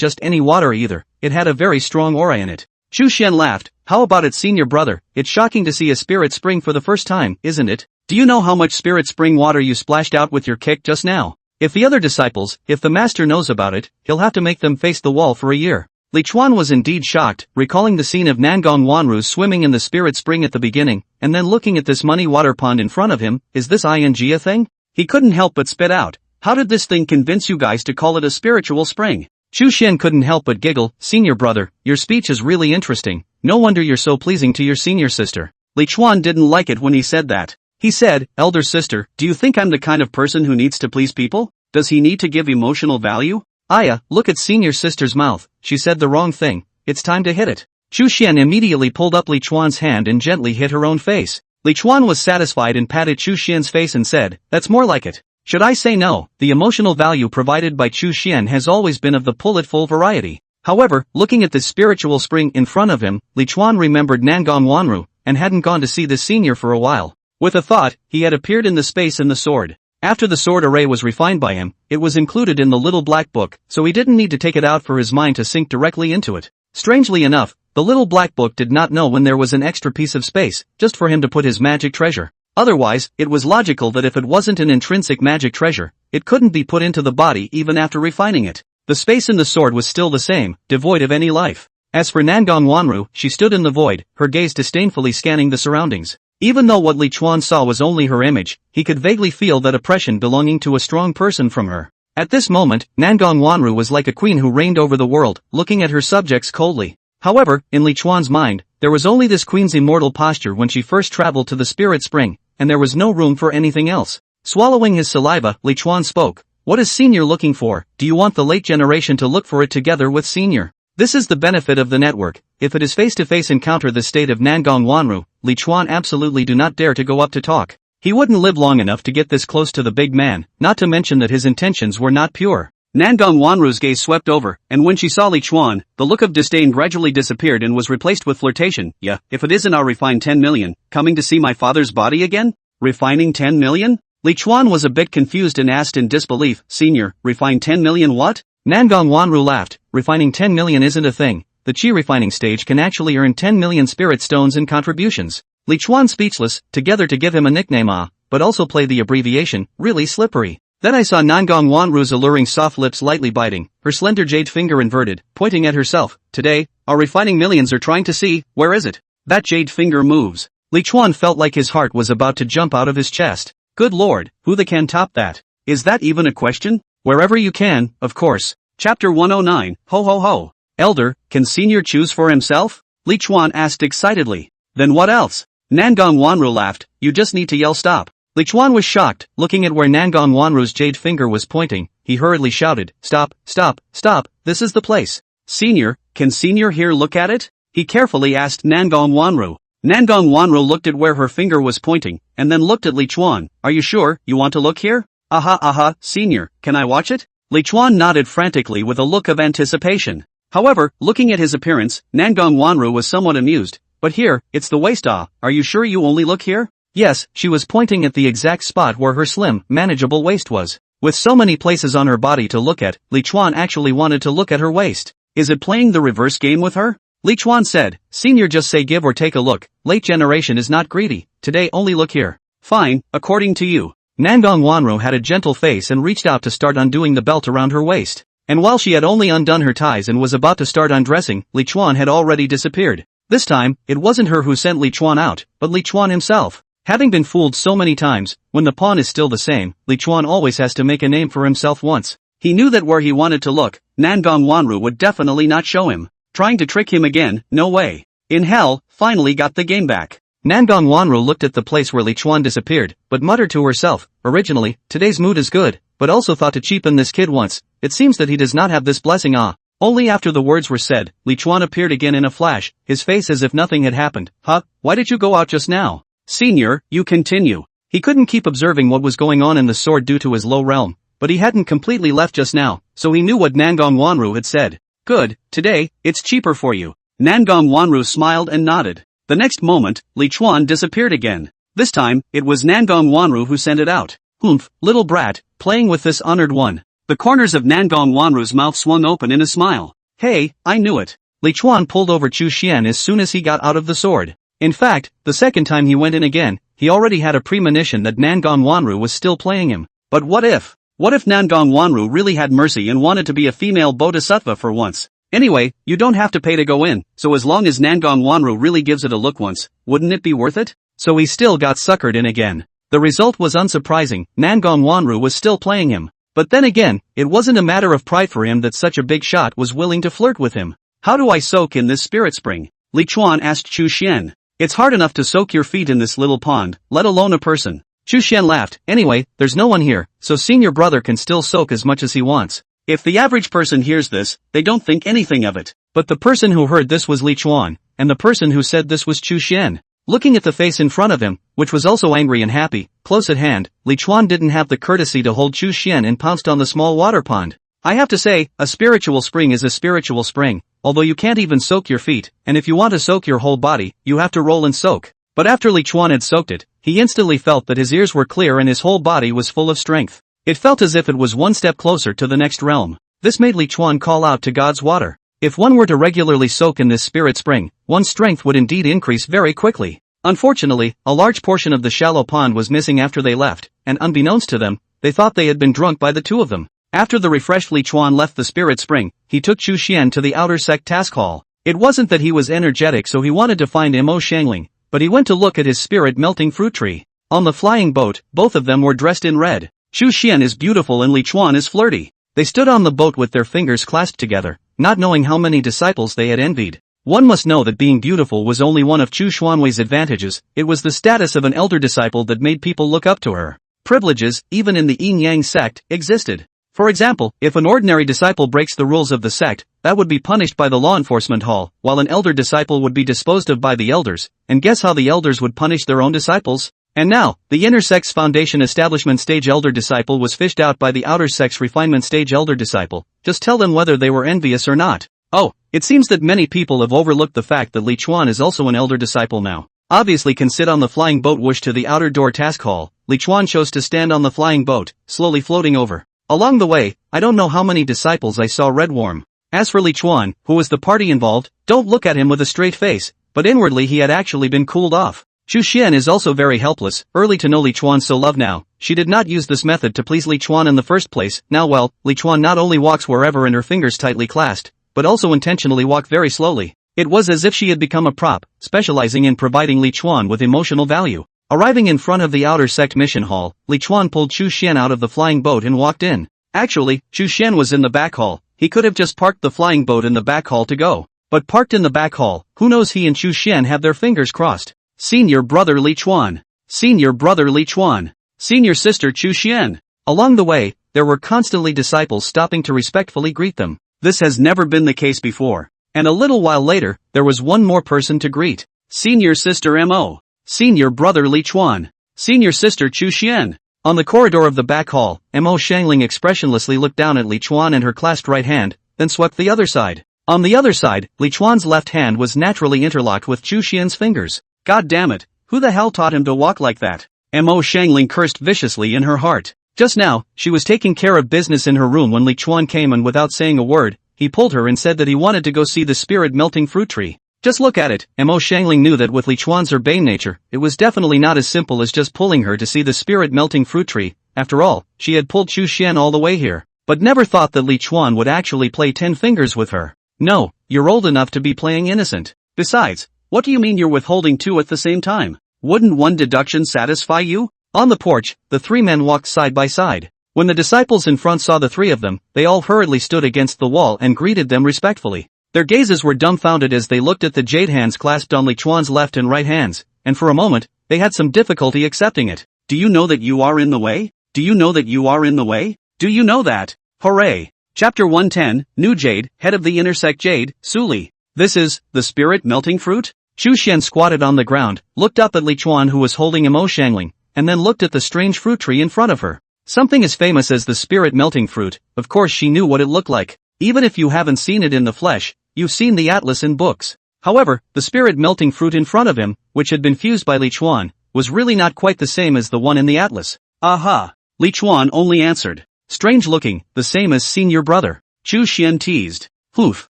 just any water either, it had a very strong aura in it. Chu Xian laughed, "How about it, senior brother, it's shocking to see a spirit spring for the first time, isn't it? Do you know how much spirit spring water you splashed out with your kick just now? If the other disciples, if the master knows about it, he'll have to make them face the wall for a year." Li Chuan was indeed shocked, recalling the scene of Nangong Wanru swimming in the spirit spring at the beginning, and then looking at this muddy water pond in front of him. Is this ing a thing? He couldn't help but spit out, "How did this thing convince you guys to call it a spiritual spring?" Chu Xian couldn't help but giggle, "Senior brother, your speech is really interesting, no wonder you're so pleasing to your senior sister." Li Chuan didn't like it when he said that. He said, "Elder sister, do you think I'm the kind of person who needs to please people? Does he need to give emotional value?" "Aya, look at senior sister's mouth, she said the wrong thing, it's time to hit it." Chu Xian immediately pulled up Li Chuan's hand and gently hit her own face. Li Chuan was satisfied and patted Chu Xian's face and said, "That's more like it." Should I say no, the emotional value provided by Chu Xian has always been of the pull-it-full variety. However, looking at this spiritual spring in front of him, Li Chuan remembered Nangong Wanru, and hadn't gone to see this senior for a while. With a thought, he had appeared in the space in the sword. After the sword array was refined by him, it was included in the little black book, so he didn't need to take it out for his mind to sink directly into it. Strangely enough, the little black book did not know when there was an extra piece of space, just for him to put his magic treasure. Otherwise, it was logical that if it wasn't an intrinsic magic treasure, it couldn't be put into the body even after refining it. The space in the sword was still the same, devoid of any life. As for Nangong Wanru, she stood in the void, her gaze disdainfully scanning the surroundings. Even though what Li Chuan saw was only her image, he could vaguely feel that oppression belonging to a strong person from her. At this moment, Nangong Wanru was like a queen who reigned over the world, looking at her subjects coldly. However, in Li Chuan's mind, there was only this queen's immortal posture when she first traveled to the spirit spring, and there was no room for anything else. Swallowing his saliva, Li Chuan spoke, What is Senior looking for? Do you want the late generation to look for it together with Senior? This is the benefit of the network. If it is face-to-face encounter the state of Nangong Wanru, Li Chuan absolutely do not dare to go up to talk. He wouldn't live long enough to get this close to the big man, not to mention that his intentions were not pure. Nangong Wanru's gaze swept over, and when she saw Li Chuan, the look of disdain gradually disappeared and was replaced with flirtation. Yeah, if it isn't our refined 10 million, coming to see my father's body again? Refining 10 million? Li Chuan was a bit confused and asked in disbelief, Senior, refined 10 million what? Nangong Wanru laughed, refining 10 million isn't a thing. The chi refining stage can actually earn 10 million spirit stones in contributions. Li Chuan speechless, together to give him a nickname but also play the abbreviation, really slippery. Then I saw Nangong Wanru's alluring soft lips lightly biting, her slender jade finger inverted, pointing at herself. Today, our refining millions are trying to see, where is it? That jade finger moves. Li Chuan felt like his heart was about to jump out of his chest. Good lord, who the can top that? Is that even a question? Wherever you can, of course. Chapter 109, Ho ho ho. Elder, can Senior choose for himself? Li Chuan asked excitedly. Then what else? Nangong Wanru laughed, you just need to yell stop. Li Chuan was shocked, looking at where Nangong Wanru's jade finger was pointing. He hurriedly shouted, stop, stop, stop, this is the place. Senior, can Senior here look at it? He carefully asked Nangong Wanru. Nangong Wanru looked at where her finger was pointing, and then looked at Li Chuan. Are you sure, you want to look here? Aha, Senior, can I watch it? Li Chuan nodded frantically with a look of anticipation. However, looking at his appearance, Nangong Wanru was somewhat amused. But here, it's the waist are you sure you only look here? Yes, she was pointing at the exact spot where her slim, manageable waist was. With so many places on her body to look at, Li Chuan actually wanted to look at her waist. Is it playing the reverse game with her? Li Chuan said, Senior just say give or take a look, late generation is not greedy, today only look here. Fine, according to you. Nangong Wanru had a gentle face and reached out to start undoing the belt around her waist. And while she had only undone her ties and was about to start undressing, Li Chuan had already disappeared. This time, it wasn't her who sent Li Chuan out, but Li Chuan himself. Having been fooled so many times, when the pawn is still the same, Li Chuan always has to make a name for himself once. He knew that where he wanted to look, Nangong Wanru would definitely not show him. Trying to trick him again, no way. In hell, finally got the game back. Nangong Wanru looked at the place where Li Chuan disappeared, but muttered to herself, originally, today's mood is good, but also thought to cheapen this kid once. It seems that he does not have this blessing Only after the words were said, Li Chuan appeared again in a flash, his face as if nothing had happened. Huh? Why did you go out just now? Senior, you continue. He couldn't keep observing what was going on in the sword due to his low realm, but he hadn't completely left just now, so he knew what Nangong Wanru had said. Good, today, it's cheaper for you. Nangong Wanru smiled and nodded. The next moment, Li Chuan disappeared again. This time, it was Nangong Wanru who sent it out. Humph, little brat, playing with this honored one. The corners of Nangong Wanru's mouth swung open in a smile. Hey, I knew it. Li Chuan pulled over Chu Xian as soon as he got out of the sword. In fact, the second time he went in again, he already had a premonition that Nangong Wanru was still playing him. But what if? What if Nangong Wanru really had mercy and wanted to be a female bodhisattva for once? Anyway, you don't have to pay to go in, so as long as Nangong Wanru really gives it a look once, wouldn't it be worth it? So he still got suckered in again. The result was unsurprising, Nangong Wanru was still playing him. But then again, it wasn't a matter of pride for him that such a big shot was willing to flirt with him. How do I soak in this spirit spring? Li Chuan asked Chu Xian. It's hard enough to soak your feet in this little pond, let alone a person. Chu Xian laughed. Anyway, there's no one here, so Senior brother can still soak as much as he wants. If the average person hears this, they don't think anything of it. But the person who heard this was Li Chuan, and the person who said this was Chu Xian. Looking at the face in front of him, which was also angry and happy, close at hand, Li Chuan didn't have the courtesy to hold Chu Xian and pounced on the small water pond. I have to say, a spiritual spring is a spiritual spring, although you can't even soak your feet, and if you want to soak your whole body, you have to roll and soak. But after Li Chuan had soaked it, he instantly felt that his ears were clear and his whole body was full of strength. It felt as if it was one step closer to the next realm. This made Li Chuan call out to God's water. If one were to regularly soak in this spirit spring, one's strength would indeed increase very quickly. Unfortunately, a large portion of the shallow pond was missing after they left, and unbeknownst to them, they thought they had been drunk by the two of them. After the refreshed Li Chuan left the spirit spring, he took Chu Xian to the outer sect task hall. It wasn't that he was energetic so he wanted to find Mo Xiangling, but he went to look at his spirit melting fruit tree. On the flying boat, both of them were dressed in red. Chu Xian is beautiful and Li Chuan is flirty. They stood on the boat with their fingers clasped together, not knowing how many disciples they had envied. One must know that being beautiful was only one of Chu Xuanwei's advantages, it was the status of an elder disciple that made people look up to her. Privileges, even in the Yin Yang sect, existed. For example, if an ordinary disciple breaks the rules of the sect, that would be punished by the law enforcement hall, while an elder disciple would be disposed of by the elders, and guess how the elders would punish their own disciples? And now, the inner sect's foundation establishment stage elder disciple was fished out by the outer sect's refinement stage elder disciple. Just tell them whether they were envious or not. Oh, it seems that many people have overlooked the fact that Li Chuan is also an elder disciple now. Obviously can sit on the flying boat whoosh to the outer door task hall. Li Chuan chose to stand on the flying boat, slowly floating over. Along the way, I don't know how many disciples I saw red warm. As for Li Chuan, who was the party involved, don't look at him with a straight face, but inwardly he had actually been cooled off. Chu Xian is also very helpless, early to know Li Chuan so loved now. She did not use this method to please Li Chuan in the first place. Now well, Li Chuan not only walks wherever and her fingers tightly clasped, but also intentionally walk very slowly. It was as if she had become a prop, specializing in providing Li Chuan with emotional value. Arriving in front of the outer sect mission hall, Li Chuan pulled Chu Xian out of the flying boat and walked in. Actually, Chu Xian was in the back hall. He could have just parked the flying boat in the back hall to go. But parked in the back hall, who knows, he and Chu Xian have their fingers crossed. Senior brother Li Chuan. Senior brother Li Chuan. Senior sister Chu Xian. Along the way, there were constantly disciples stopping to respectfully greet them. This has never been the case before. And a little while later, there was one more person to greet. Senior sister Mo. Senior brother Li Chuan. Senior sister Chu Xian. On the corridor of the back hall, Mo Xiangling expressionlessly looked down at Li Chuan and her clasped right hand, then swept the other side. On the other side, Li Chuan's left hand was naturally interlocked with Chu Xian's fingers. God damn it, who the hell taught him to walk like that? Mo Xiangling cursed viciously in her heart. Just now, she was taking care of business in her room when Li Chuan came, and without saying a word, he pulled her and said that he wanted to go see the spirit melting fruit tree. Just look at it. Mo Xiangling knew that with Li Chuan's urbane nature, it was definitely not as simple as just pulling her to see the spirit melting fruit tree. After all, she had pulled Chu Xian all the way here, but never thought that Li Chuan would actually play 10 fingers with her. No, you're old enough to be playing innocent. Besides, what do you mean you're withholding 2 at the same time? Wouldn't one deduction satisfy you? On the porch, the 3 men walked side by side. When the disciples in front saw the 3 of them, they all hurriedly stood against the wall and greeted them respectfully. Their gazes were dumbfounded as they looked at the jade hands clasped on Li Chuan's left and right hands, and for a moment, they had some difficulty accepting it. Do you know that you are in the way? Do you know that you are in the way? Do you know that? Hooray! Chapter 110, New Jade, Head of the Intersect Jade, Suli. This is, the spirit melting fruit? Chu Xian squatted on the ground, looked up at Li Chuan who was holding Mo Xiangling, and then looked at the strange fruit tree in front of her. Something as famous as the spirit melting fruit, of course she knew what it looked like. Even if you haven't seen it in the flesh, you've seen the atlas in books. However, the spirit melting fruit in front of him, which had been fused by Li Chuan, was really not quite the same as the one in the atlas. Aha! Li Chuan only answered. Strange looking, the same as senior brother. Chu Xian teased. Oof.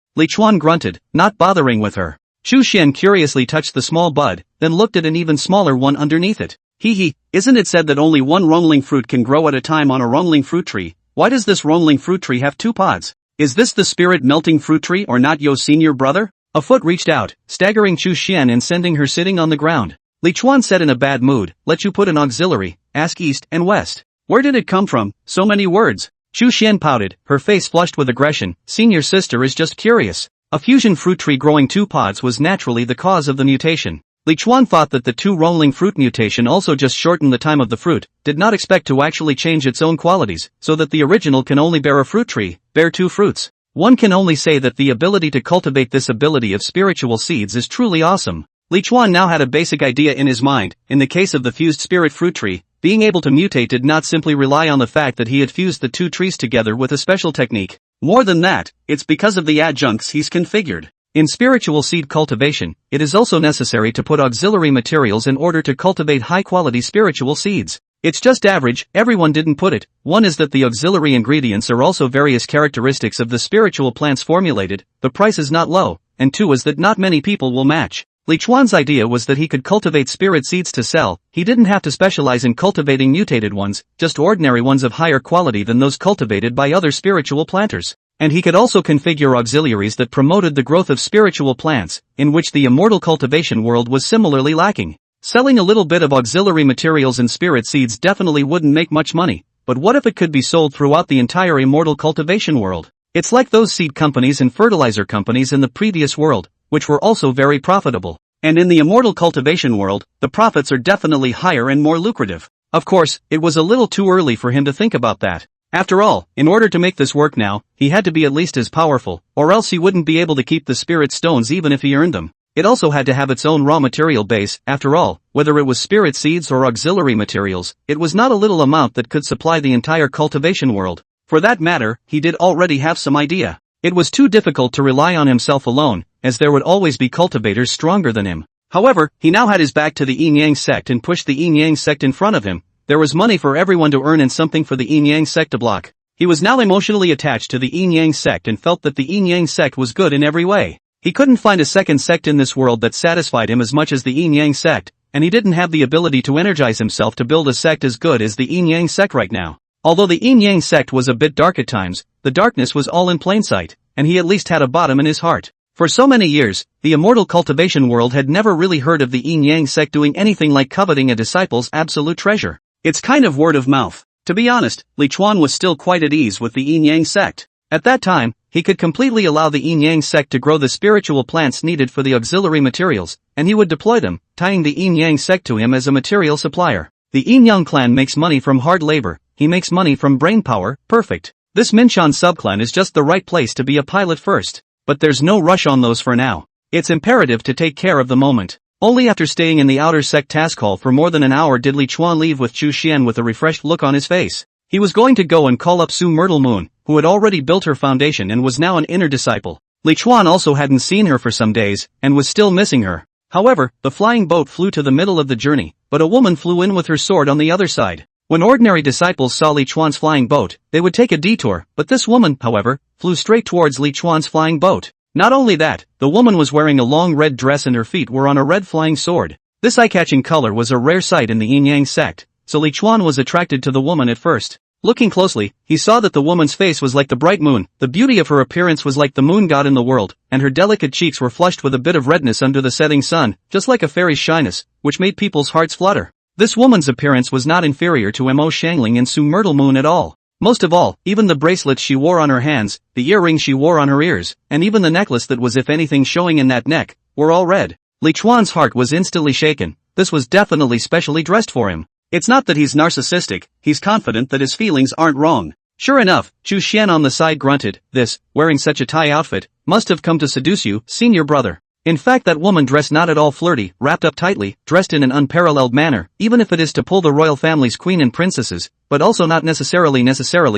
Li Chuan grunted, not bothering with her. Chu Xian curiously touched the small bud, then looked at an even smaller one underneath it. Hee, isn't it said that only one rongling fruit can grow at a time on a rongling fruit tree? Why does this rongling fruit tree have 2 pods? Is this the spirit melting fruit tree or not, yo senior brother? A foot reached out, staggering Chu Xian and sending her sitting on the ground. Li Chuan said in a bad mood, let you put an auxiliary, ask east and west. Where did it come from, so many words? Chu Xian pouted, her face flushed with aggression. Senior sister is just curious. A fusion fruit tree growing 2 pods was naturally the cause of the mutation. Li Chuan thought that the 2 rongling fruit mutation also just shortened the time of the fruit, did not expect to actually change its own qualities, so that the original can only bear a fruit tree, bear 2 fruits. One can only say that the ability to cultivate this ability of spiritual seeds is truly awesome. Li Chuan now had a basic idea in his mind. In the case of the fused spirit fruit tree, being able to mutate did not simply rely on the fact that he had fused the 2 trees together with a special technique. More than that, it's because of the adjuncts he's configured. In spiritual seed cultivation, it is also necessary to put auxiliary materials in order to cultivate high-quality spiritual seeds. It's just average, everyone didn't put it. One is that the auxiliary ingredients are also various characteristics of the spiritual plants formulated, the price is not low, and 2 is that not many people will match. Li Chuan's idea was that he could cultivate spirit seeds to sell. He didn't have to specialize in cultivating mutated ones, just ordinary ones of higher quality than those cultivated by other spiritual planters. And he could also configure auxiliaries that promoted the growth of spiritual plants, in which the immortal cultivation world was similarly lacking. Selling a little bit of auxiliary materials and spirit seeds definitely wouldn't make much money, but what if it could be sold throughout the entire immortal cultivation world? It's like those seed companies and fertilizer companies in the previous world, which were also very profitable. And in the immortal cultivation world, the profits are definitely higher and more lucrative. Of course, it was a little too early for him to think about that. After all, in order to make this work now, he had to be at least as powerful, or else he wouldn't be able to keep the spirit stones even if he earned them. It also had to have its own raw material base. After all, whether it was spirit seeds or auxiliary materials, it was not a little amount that could supply the entire cultivation world. For that matter, he did already have some idea. It was too difficult to rely on himself alone, as there would always be cultivators stronger than him. However, he now had his back to the Yin-Yang sect and pushed the Yin-Yang sect in front of him. There was money for everyone to earn and something for the Yin-Yang sect to block. He was now emotionally attached to the Yin-Yang sect and felt that the Yin-Yang sect was good in every way. He couldn't find a second sect in this world that satisfied him as much as the Yin-Yang sect, and he didn't have the ability to energize himself to build a sect as good as the Yin-Yang sect right now. Although the Yin-Yang sect was a bit dark at times, the darkness was all in plain sight, and he at least had a bottom in his heart. For so many years, the immortal cultivation world had never really heard of the Yin-Yang sect doing anything like coveting a disciple's absolute treasure. It's kind of word of mouth. To be honest, Li Chuan was still quite at ease with the Yin-Yang sect. At that time, he could completely allow the Yin-Yang sect to grow the spiritual plants needed for the auxiliary materials, and he would deploy them, tying the Yin-Yang sect to him as a material supplier. The Yin-Yang clan makes money from hard labor, he makes money from brain power, perfect. This Minchan subclan is just the right place to be a pilot first. But there's no rush on those for now. It's imperative to take care of the moment. Only after staying in the outer sect task hall for more than an hour did Li Chuan leave with Chu Xian with a refreshed look on his face. He was going to go and call up Su Myrtle Moon, who had already built her foundation and was now an inner disciple. Li Chuan also hadn't seen her for some days, and was still missing her. However, the flying boat flew to the middle of the journey, but a woman flew in with her sword on the other side. When ordinary disciples saw Li Chuan's flying boat, they would take a detour, but this woman, however, flew straight towards Li Chuan's flying boat. Not only that, the woman was wearing a long red dress and her feet were on a red flying sword. This eye-catching color was a rare sight in the Yin-Yang sect, so Li Chuan was attracted to the woman at first. Looking closely, he saw that the woman's face was like the bright moon, the beauty of her appearance was like the moon god in the world, and her delicate cheeks were flushed with a bit of redness under the setting sun, just like a fairy's shyness, which made people's hearts flutter. This woman's appearance was not inferior to Mo Xiangling and Su Myrtle Moon at all. Most of all, even the bracelets she wore on her hands, the earrings she wore on her ears, and even the necklace that was if anything showing in that neck, were all red. Li Chuan's heart was instantly shaken. This was definitely specially dressed for him. It's not that he's narcissistic, he's confident that his feelings aren't wrong. Sure enough, Chu Xian on the side grunted, this, wearing such a Thai outfit, must have come to seduce you, senior brother. In fact, that woman dressed not at all flirty, wrapped up tightly, dressed in an unparalleled manner, even if it is to pull the royal family's queen and princesses, but also not necessarily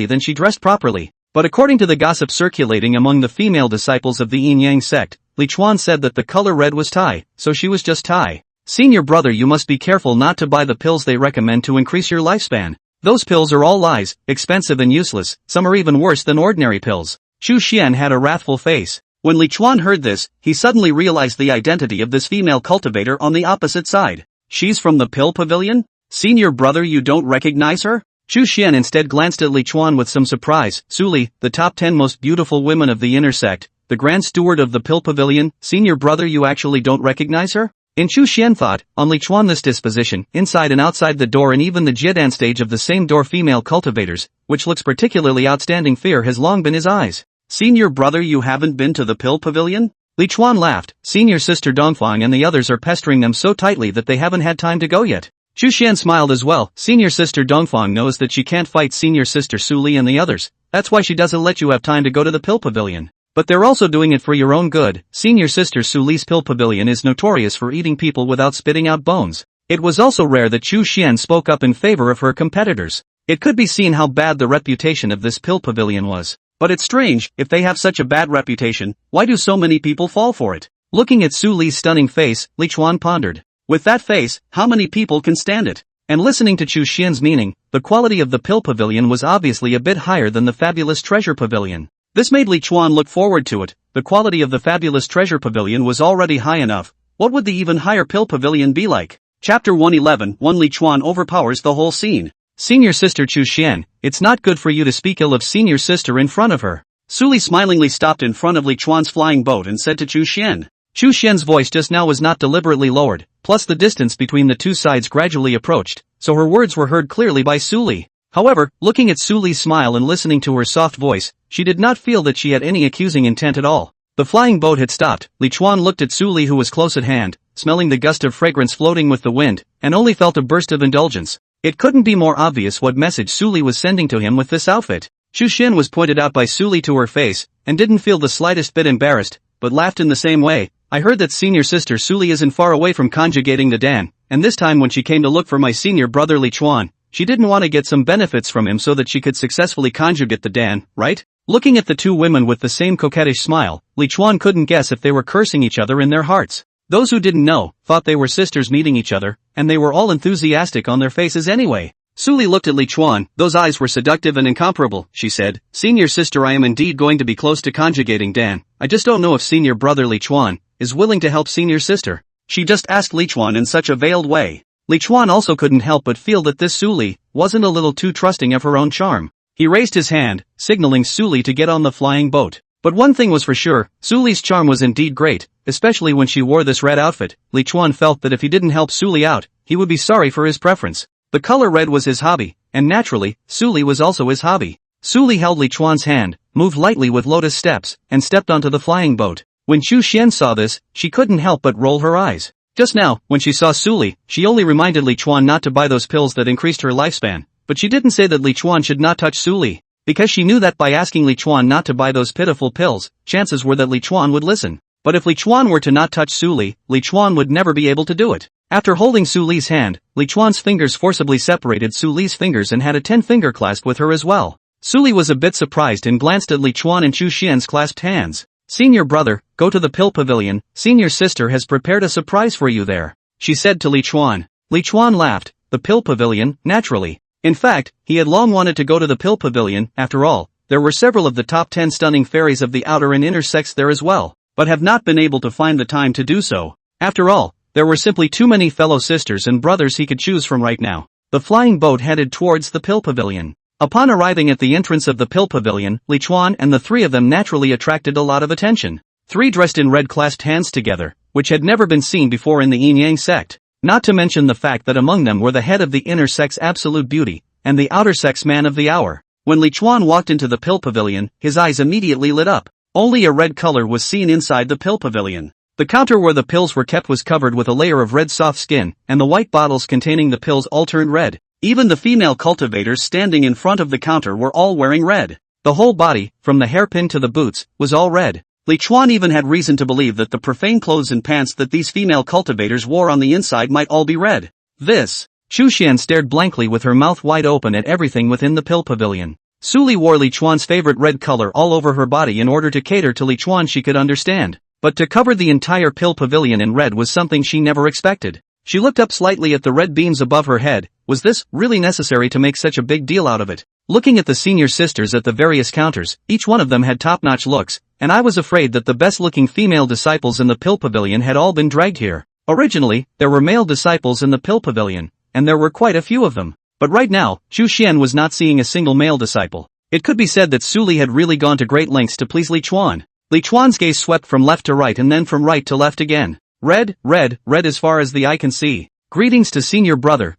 then she dressed properly. But according to the gossip circulating among the female disciples of the Yin-Yang sect, Li Chuan said that the color red was Thai, so she was just Thai. Senior brother, you must be careful not to buy the pills they recommend to increase your lifespan. Those pills are all lies, expensive and useless, some are even worse than ordinary pills. Chu Xian had a wrathful face. When Li Chuan heard this, he suddenly realized the identity of this female cultivator on the opposite side. She's from the pill pavilion? Senior brother, you don't recognize her? Chu Xian instead glanced at Li Chuan with some surprise. Su Li, the top 10 most beautiful women of the inner sect, the grand steward of the pill pavilion, senior brother, you actually don't recognize her? In Chu Xian thought, on Li Chuan this disposition, inside and outside the door and even the Jiedan stage of the same door female cultivators, which looks particularly outstanding, fear has long been his eyes. Senior brother, you haven't been to the pill pavilion? Li Chuan laughed. Senior sister Dongfang and the others are pestering them so tightly that they haven't had time to go yet. Chu Xian smiled as well. Senior sister Dongfang knows that she can't fight senior sister Su Li and the others. That's why she doesn't let you have time to go to the pill pavilion. But they're also doing it for your own good. Senior sister Su Li's pill pavilion is notorious for eating people without spitting out bones. It was also rare that Chu Xian spoke up in favor of her competitors. It could be seen how bad the reputation of this pill pavilion was. But it's strange, if they have such a bad reputation, why do so many people fall for it? Looking at Su Li's stunning face, Li Chuan pondered. With that face, how many people can stand it? And listening to Chu Xian's meaning, the quality of the pill pavilion was obviously a bit higher than the fabulous treasure pavilion. This made Li Chuan look forward to it. The quality of the fabulous treasure pavilion was already high enough. What would the even higher pill pavilion be like? Chapter 111. Li Chuan overpowers the whole scene. Senior sister Chu Xian, it's not good for you to speak ill of senior sister in front of her. Su Li smilingly stopped in front of Li Chuan's flying boat and said to Chu Xian. Chu Xian's voice just now was not deliberately lowered, plus the distance between the two sides gradually approached, so her words were heard clearly by Su Li. However, looking at Su Li's smile and listening to her soft voice, she did not feel that she had any accusing intent at all. The flying boat had stopped. Li Chuan looked at Su Li, who was close at hand, smelling the gust of fragrance floating with the wind, and only felt a burst of indulgence. It couldn't be more obvious what message Suli was sending to him with this outfit. Chu Xin was pointed out by Suli to her face, and didn't feel the slightest bit embarrassed, but laughed in the same way. I heard that senior sister Suli isn't far away from conjugating the Dan, and this time when she came to look for my senior brother Li Chuan, she didn't want to get some benefits from him so that she could successfully conjugate the Dan, right? Looking at the two women with the same coquettish smile, Li Chuan couldn't guess if they were cursing each other in their hearts. Those who didn't know, thought they were sisters meeting each other, and they were all enthusiastic on their faces anyway. Suli looked at Li Chuan, those eyes were seductive and incomparable, she said. Senior sister, I am indeed going to be close to conjugating Dan. I just don't know if senior brother Li Chuan is willing to help senior sister. She just asked Li Chuan in such a veiled way. Li Chuan also couldn't help but feel that this Suli wasn't a little too trusting of her own charm. He raised his hand, signaling Suli to get on the flying boat. But one thing was for sure, Suli's charm was indeed great, especially when she wore this red outfit. Li Chuan felt that if he didn't help Suli out, he would be sorry for his preference. The color red was his hobby, and naturally, Suli was also his hobby. Suli held Li Chuan's hand, moved lightly with lotus steps, and stepped onto the flying boat. When Chu Xian saw this, she couldn't help but roll her eyes. Just now, when she saw Suli, she only reminded Li Chuan not to buy those pills that increased her lifespan, but she didn't say that Li Chuan should not touch Suli, because she knew that by asking Li Chuan not to buy those pitiful pills, chances were that Li Chuan would listen. But if Li Chuan were to not touch Suli, Li Chuan would never be able to do it. After holding Suli's hand, Li Chuan's fingers forcibly separated Suli's fingers and had a 10-finger clasp with her as well. Suli was a bit surprised and glanced at Li Chuan and Chu Xian's clasped hands. Senior brother, go to the pill pavilion, senior sister has prepared a surprise for you there, she said to Li Chuan. Li Chuan laughed. The pill pavilion, naturally. In fact, he had long wanted to go to the pill pavilion. After all, there were several of the top 10 stunning fairies of the outer and inner sects there as well, but have not been able to find the time to do so. After all, there were simply too many fellow sisters and brothers he could choose from right now. The flying boat headed towards the pill pavilion. Upon arriving at the entrance of the pill pavilion, Li Chuan and the three of them naturally attracted a lot of attention. Three dressed in red clasped hands together, which had never been seen before in the Yin-Yang sect. Not to mention the fact that among them were the head of the inner sect's absolute beauty, and the outer sect's man of the hour. When Li Chuan walked into the pill pavilion, his eyes immediately lit up. Only a red color was seen inside the pill pavilion. The counter where the pills were kept was covered with a layer of red soft skin, and the white bottles containing the pills all turned red. Even the female cultivators standing in front of the counter were all wearing red. The whole body, from the hairpin to the boots, was all red. Li Chuan even had reason to believe that the profane clothes and pants that these female cultivators wore on the inside might all be red. This. Chu Xian stared blankly with her mouth wide open at everything within the pill pavilion. Suli wore Li Chuan's favorite red color all over her body in order to cater to Li Chuan she could understand. But to cover the entire pill pavilion in red was something she never expected. She looked up slightly at the red beams above her head. Was this really necessary to make such a big deal out of it? Looking at the senior sisters at the various counters, each one of them had top-notch looks, and I was afraid that the best-looking female disciples in the pill pavilion had all been dragged here. Originally, there were male disciples in the pill pavilion, and there were quite a few of them. But right now, Chu Xian was not seeing a single male disciple. It could be said that Suli had really gone to great lengths to please Li Chuan. Li Chuan's gaze swept from left to right and then from right to left again. Red, red, red as far as the eye can see. Greetings to senior brother,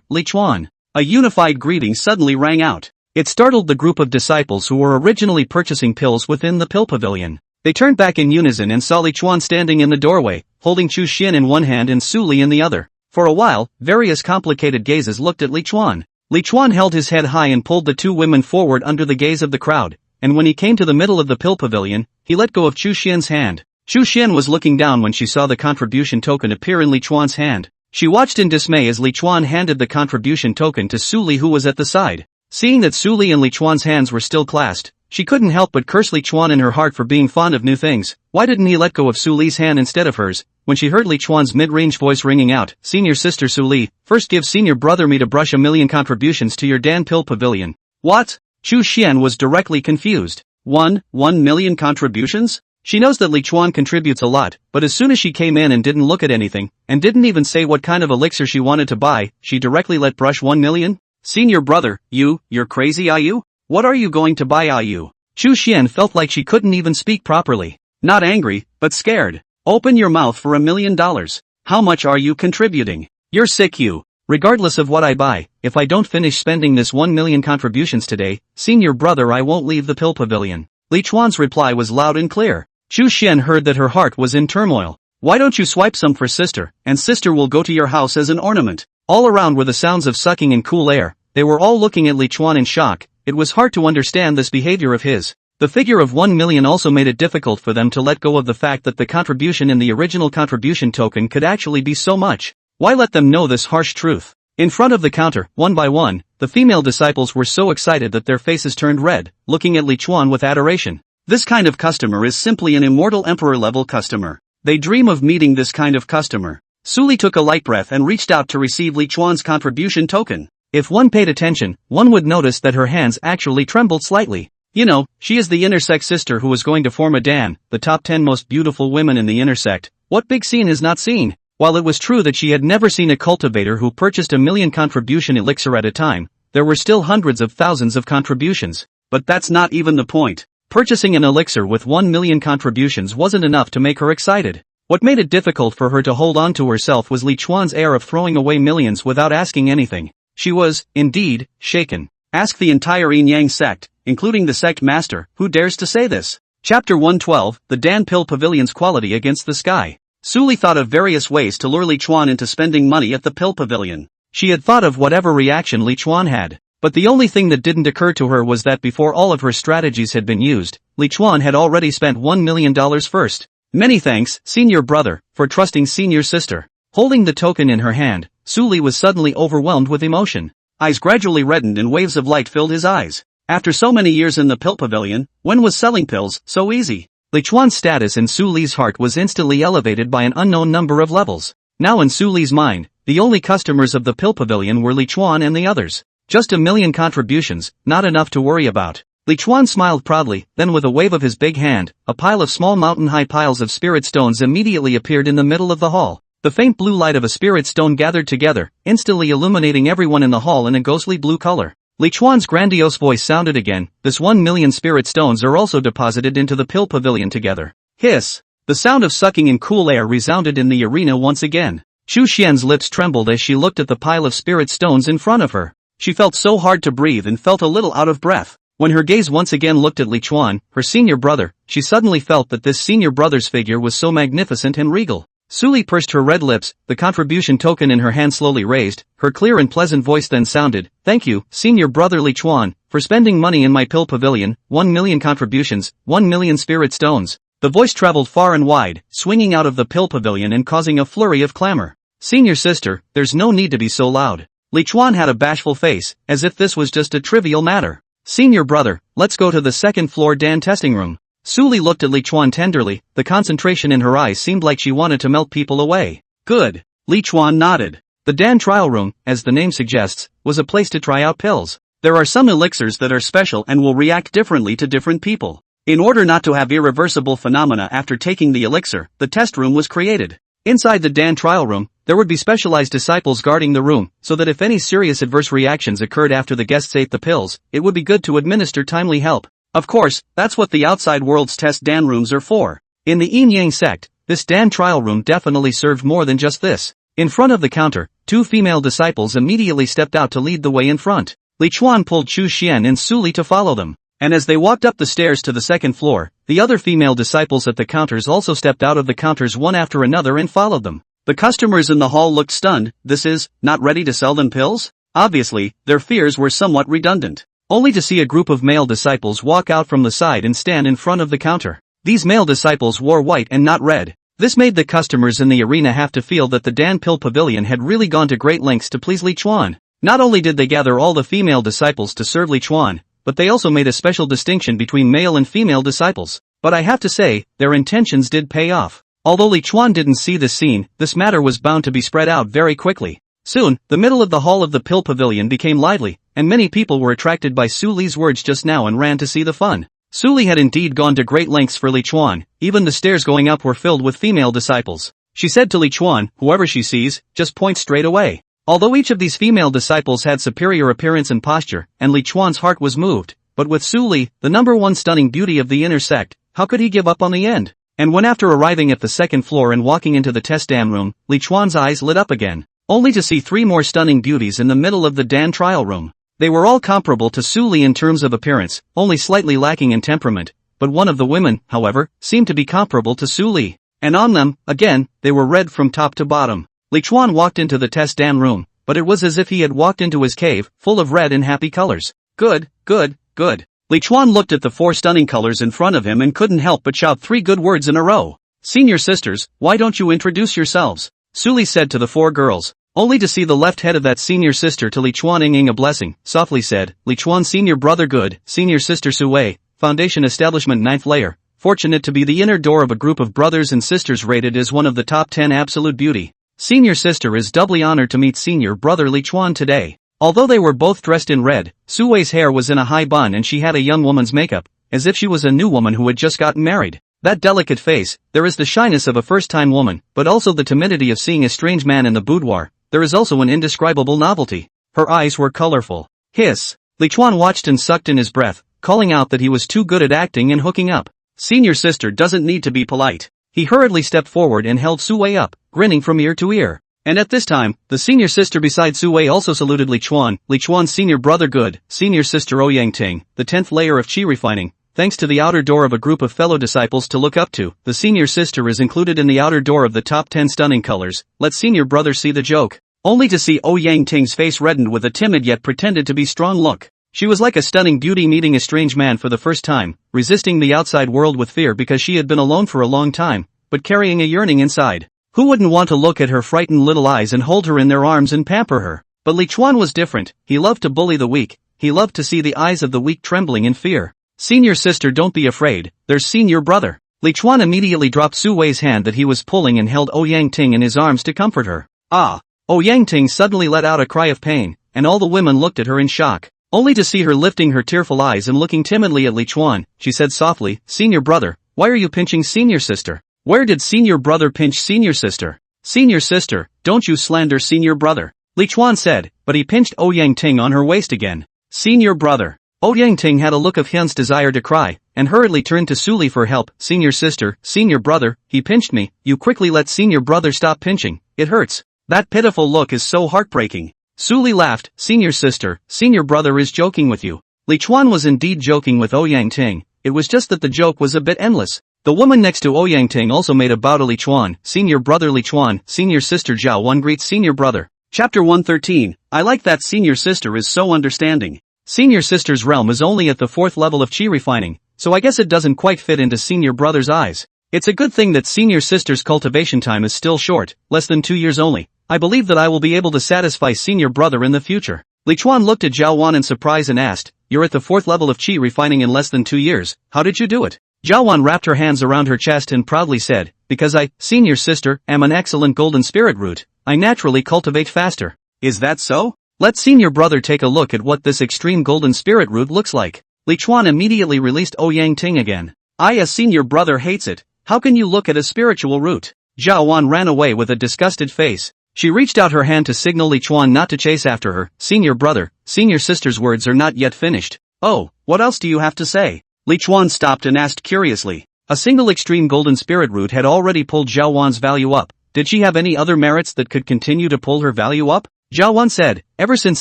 Li Chuan. A unified greeting suddenly rang out. It startled the group of disciples who were originally purchasing pills within the pill pavilion. They turned back in unison and saw Li Chuan standing in the doorway, holding Chu Xin in one hand and Suli in the other. For a while, various complicated gazes looked at Li Chuan. Li Chuan held his head high and pulled the two women forward under the gaze of the crowd, and when he came to the middle of the pill pavilion, he let go of Chu Xian's hand. Chu Xian was looking down when she saw the contribution token appear in Li Chuan's hand. She watched in dismay as Li Chuan handed the contribution token to Suli who was at the side. Seeing that Suli and Li Chuan's hands were still clasped, she couldn't help but curse Li Chuan in her heart for being fond of new things. Why didn't he let go of Suli's hand instead of hers? When she heard Li Chuan's mid-range voice ringing out, Senior sister Suli, first give senior brother me to brush 1,000,000 contributions to your Dan pill pavilion. What? Chu Xian was directly confused. 1,000,000 contributions? She knows that Li Chuan contributes a lot, but as soon as she came in and didn't look at anything, and didn't even say what kind of elixir she wanted to buy, she directly let brush 1,000,000? Senior brother, you're crazy are you? What are you going to buy are you? Chu Xian felt like she couldn't even speak properly. Not angry, but scared. Open your mouth for $1,000,000. How much are you contributing? You're sick you. Regardless of what I buy, if I don't finish spending this 1,000,000 contributions today, senior brother I won't leave the pill pavilion. Li Chuan's reply was loud and clear. Chu Xian heard that her heart was in turmoil. Why don't you swipe some for sister, and sister will go to your house as an ornament. All around were the sounds of sucking and cool air. They were all looking at Li Chuan in shock. It was hard to understand this behavior of his. The figure of 1 million also made it difficult for them to let go of the fact that the contribution in the original contribution token could actually be so much. Why let them know this harsh truth? In front of the counter, one by one, the female disciples were so excited that their faces turned red, looking at Li Chuan with adoration. This kind of customer is simply an immortal emperor-level customer. They dream of meeting this kind of customer. Suli took a light breath and reached out to receive Li Chuan's contribution token. If one paid attention, one would notice that her hands actually trembled slightly. You know, she is the inner sect sister who was going to form a Dan, the top 10 most beautiful women in the inner sect. What big scene is not seen? While it was true that she had never seen a cultivator who purchased 1 million contribution elixir at a time, there were still hundreds of thousands of contributions. But that's not even the point. Purchasing an elixir with 1 million contributions wasn't enough to make her excited. What made it difficult for her to hold on to herself was Li Chuan's air of throwing away millions without asking anything. She was, indeed, shaken. Ask the entire Yin Yang sect, including the sect master, who dares to say this? Chapter 112, The Dan Pill Pavilion's Quality Against the Sky. Suli thought of various ways to lure Li Chuan into spending money at the Pill Pavilion. She had thought of whatever reaction Li Chuan had. But the only thing that didn't occur to her was that before all of her strategies had been used, Li Chuan had already spent $1 million first. Many thanks, senior brother, for trusting senior sister. Holding the token in her hand, Suli was suddenly overwhelmed with emotion. Eyes gradually reddened and waves of light filled his eyes. After so many years in the Pill Pavilion, when was selling pills so easy? Li Chuan's status in Su Li's heart was instantly elevated by an unknown number of levels. Now in Su Li's mind, the only customers of the Pill Pavilion were Li Chuan and the others. Just 1 million contributions, not enough to worry about. Li Chuan smiled proudly, then with a wave of his big hand, a pile of small mountain-high piles of spirit stones immediately appeared in the middle of the hall. The faint blue light of a spirit stone gathered together, instantly illuminating everyone in the hall in a ghostly blue color. Li Chuan's grandiose voice sounded again, this 1 million spirit stones are also deposited into the Pill Pavilion together. Hiss! The sound of sucking in cool air resounded in the arena once again. Chu Xian's lips trembled as she looked at the pile of spirit stones in front of her. She felt so hard to breathe and felt a little out of breath. When her gaze once again looked at Li Chuan, her senior brother, she suddenly felt that this senior brother's figure was so magnificent and regal. Suli pursed her red lips, the contribution token in her hand slowly raised, her clear and pleasant voice then sounded, "Thank you, senior brother Li Chuan, for spending money in my Pill Pavilion, 1 million contributions, 1 million spirit stones." The voice traveled far and wide, swinging out of the Pill Pavilion and causing a flurry of clamor. "Senior sister, there's no need to be so loud." Li Chuan had a bashful face, as if this was just a trivial matter. "Senior brother, let's go to the second floor Dan testing room." Suli looked at Li Chuan tenderly, the concentration in her eyes seemed like she wanted to melt people away. "Good." Li Chuan nodded. The Dan trial room, as the name suggests, was a place to try out pills. There are some elixirs that are special and will react differently to different people. In order not to have irreversible phenomena after taking the elixir, the test room was created. Inside the Dan trial room, there would be specialized disciples guarding the room, so that if any serious adverse reactions occurred after the guests ate the pills, it would be good to administer timely help. Of course, that's what the outside world's test Dan rooms are for. In the Yin Yang sect, this Dan trial room definitely served more than just this. In front of the counter, 2 female disciples immediately stepped out to lead the way in front. Li Chuan pulled Chu Xian and Suli to follow them. And as they walked up the stairs to the second floor, the other female disciples at the counters also stepped out of the counters one after another and followed them. The customers in the hall looked stunned. This is, not ready to sell them pills? Obviously, their fears were somewhat redundant. Only to see a group of male disciples walk out from the side and stand in front of the counter. These male disciples wore white and not red. This made the customers in the arena have to feel that the Dan Pill Pavilion had really gone to great lengths to please Li Chuan. Not only did they gather all the female disciples to serve Li Chuan, but they also made a special distinction between male and female disciples. But I have to say, their intentions did pay off. Although Li Chuan didn't see this scene, this matter was bound to be spread out very quickly. Soon, the middle of the hall of the Pill Pavilion became lively, and many people were attracted by Su Li's words just now and ran to see the fun. Su Li had indeed gone to great lengths for Li Chuan, even the stairs going up were filled with female disciples. She said to Li Chuan, "Whoever she sees, just point straight away." Although each of these female disciples had superior appearance and posture, and Li Chuan's heart was moved, but with Su Li, the number one stunning beauty of the inner sect, how could he give up on the end? And when after arriving at the second floor and walking into the test Dan room, Li Chuan's eyes lit up again, only to see 3 more stunning beauties in the middle of the Dan trial room. They were all comparable to Su Li in terms of appearance, only slightly lacking in temperament, but one of the women, however, seemed to be comparable to Su Li. And on them, again, they were red from top to bottom. Li Chuan walked into the test Dan room, but it was as if he had walked into his cave, full of red and happy colors. Good, good, good. Li Chuan looked at the 4 stunning colors in front of him and couldn't help but shout 3 good words in a row. Senior sisters, why don't you introduce yourselves? Su Li said to the 4 girls. Only to see the left head of that senior sister to Li Chuan inging a blessing, softly said, Li Chuan senior brother good, senior sister Su Wei, foundation establishment 9th layer, fortunate to be the inner door of a group of brothers and sisters rated as one of the top 10 absolute beauty. Senior sister is doubly honored to meet senior brother Li Chuan today. Although they were both dressed in red, Su Wei's hair was in a high bun and she had a young woman's makeup, as if she was a new woman who had just gotten married. That delicate face, there is the shyness of a first-time woman, but also the timidity of seeing a strange man in the boudoir. There is also an indescribable novelty. Her eyes were colorful. Hiss. Li Chuan watched and sucked in his breath, calling out that he was too good at acting and hooking up. Senior sister doesn't need to be polite. He hurriedly stepped forward and held Su Wei up, grinning from ear to ear. And at this time, the senior sister beside Su Wei also saluted Li Chuan senior brother good, senior sister Ouyangting, the 10th layer of qi refining. Thanks to the outer door of a group of fellow disciples to look up to, the senior sister is included in the outer door of the top 10 stunning colors. Let senior brother see the joke. Only to see Ouyangting's face reddened with a timid yet pretended to be strong look. She was like a stunning beauty meeting a strange man for the first time, resisting the outside world with fear because she had been alone for a long time, but carrying a yearning inside. Who wouldn't want to look at her frightened little eyes and hold her in their arms and pamper her? But Li Chuan was different. He loved to bully the weak. He loved to see the eyes of the weak trembling in fear. Senior sister, don't be afraid, there's senior brother. Li Chuan immediately dropped Su Wei's hand that he was pulling and held Ouyangting in his arms to comfort her. Ah! Ouyangting suddenly let out a cry of pain, and all the women looked at her in shock. Only to see her lifting her tearful eyes and looking timidly at Li Chuan, she said softly, Senior brother, why are you pinching senior sister? Where did senior brother pinch senior sister? Senior sister, don't you slander senior brother. Li Chuan said, but he pinched Ouyangting on her waist again. Senior brother. Ouyangting had a look of Hyun's desire to cry, and hurriedly turned to Su Li for help. Senior sister, senior brother, he pinched me. You quickly let senior brother stop pinching. It hurts. That pitiful look is so heartbreaking. Su Li laughed. Senior sister, senior brother is joking with you. Li Chuan was indeed joking with Ouyangting. It was just that the joke was a bit endless. The woman next to Ouyangting also made a bow to Li Chuan. Senior brother Li Chuan, senior sister Zhao Wan greets senior brother. Chapter 113. I like that senior sister is so understanding. Senior sister's realm is only at the 4th level of qi refining, so I guess it doesn't quite fit into senior brother's eyes. It's a good thing that senior sister's cultivation time is still short, less than 2 years only. I believe that I will be able to satisfy senior brother in the future. Li Chuan looked at Zhao Wan in surprise and asked, you're at the 4th level of qi refining in less than 2 years, how did you do it? Zhao Wan wrapped her hands around her chest and proudly said, because I, senior sister, am an excellent golden spirit root, I naturally cultivate faster. Is that so? Let senior brother take a look at what this extreme golden spirit root looks like. Li Chuan immediately released Ouyangting again. A senior brother hates it. How can you look at a spiritual root? Zhao Wan ran away with a disgusted face. She reached out her hand to signal Li Chuan not to chase after her. Senior brother, senior sister's words are not yet finished. Oh, what else do you have to say? Li Chuan stopped and asked curiously. A single extreme golden spirit root had already pulled Zhao Wan's value up. Did she have any other merits that could continue to pull her value up? Zhao Wan said, ever since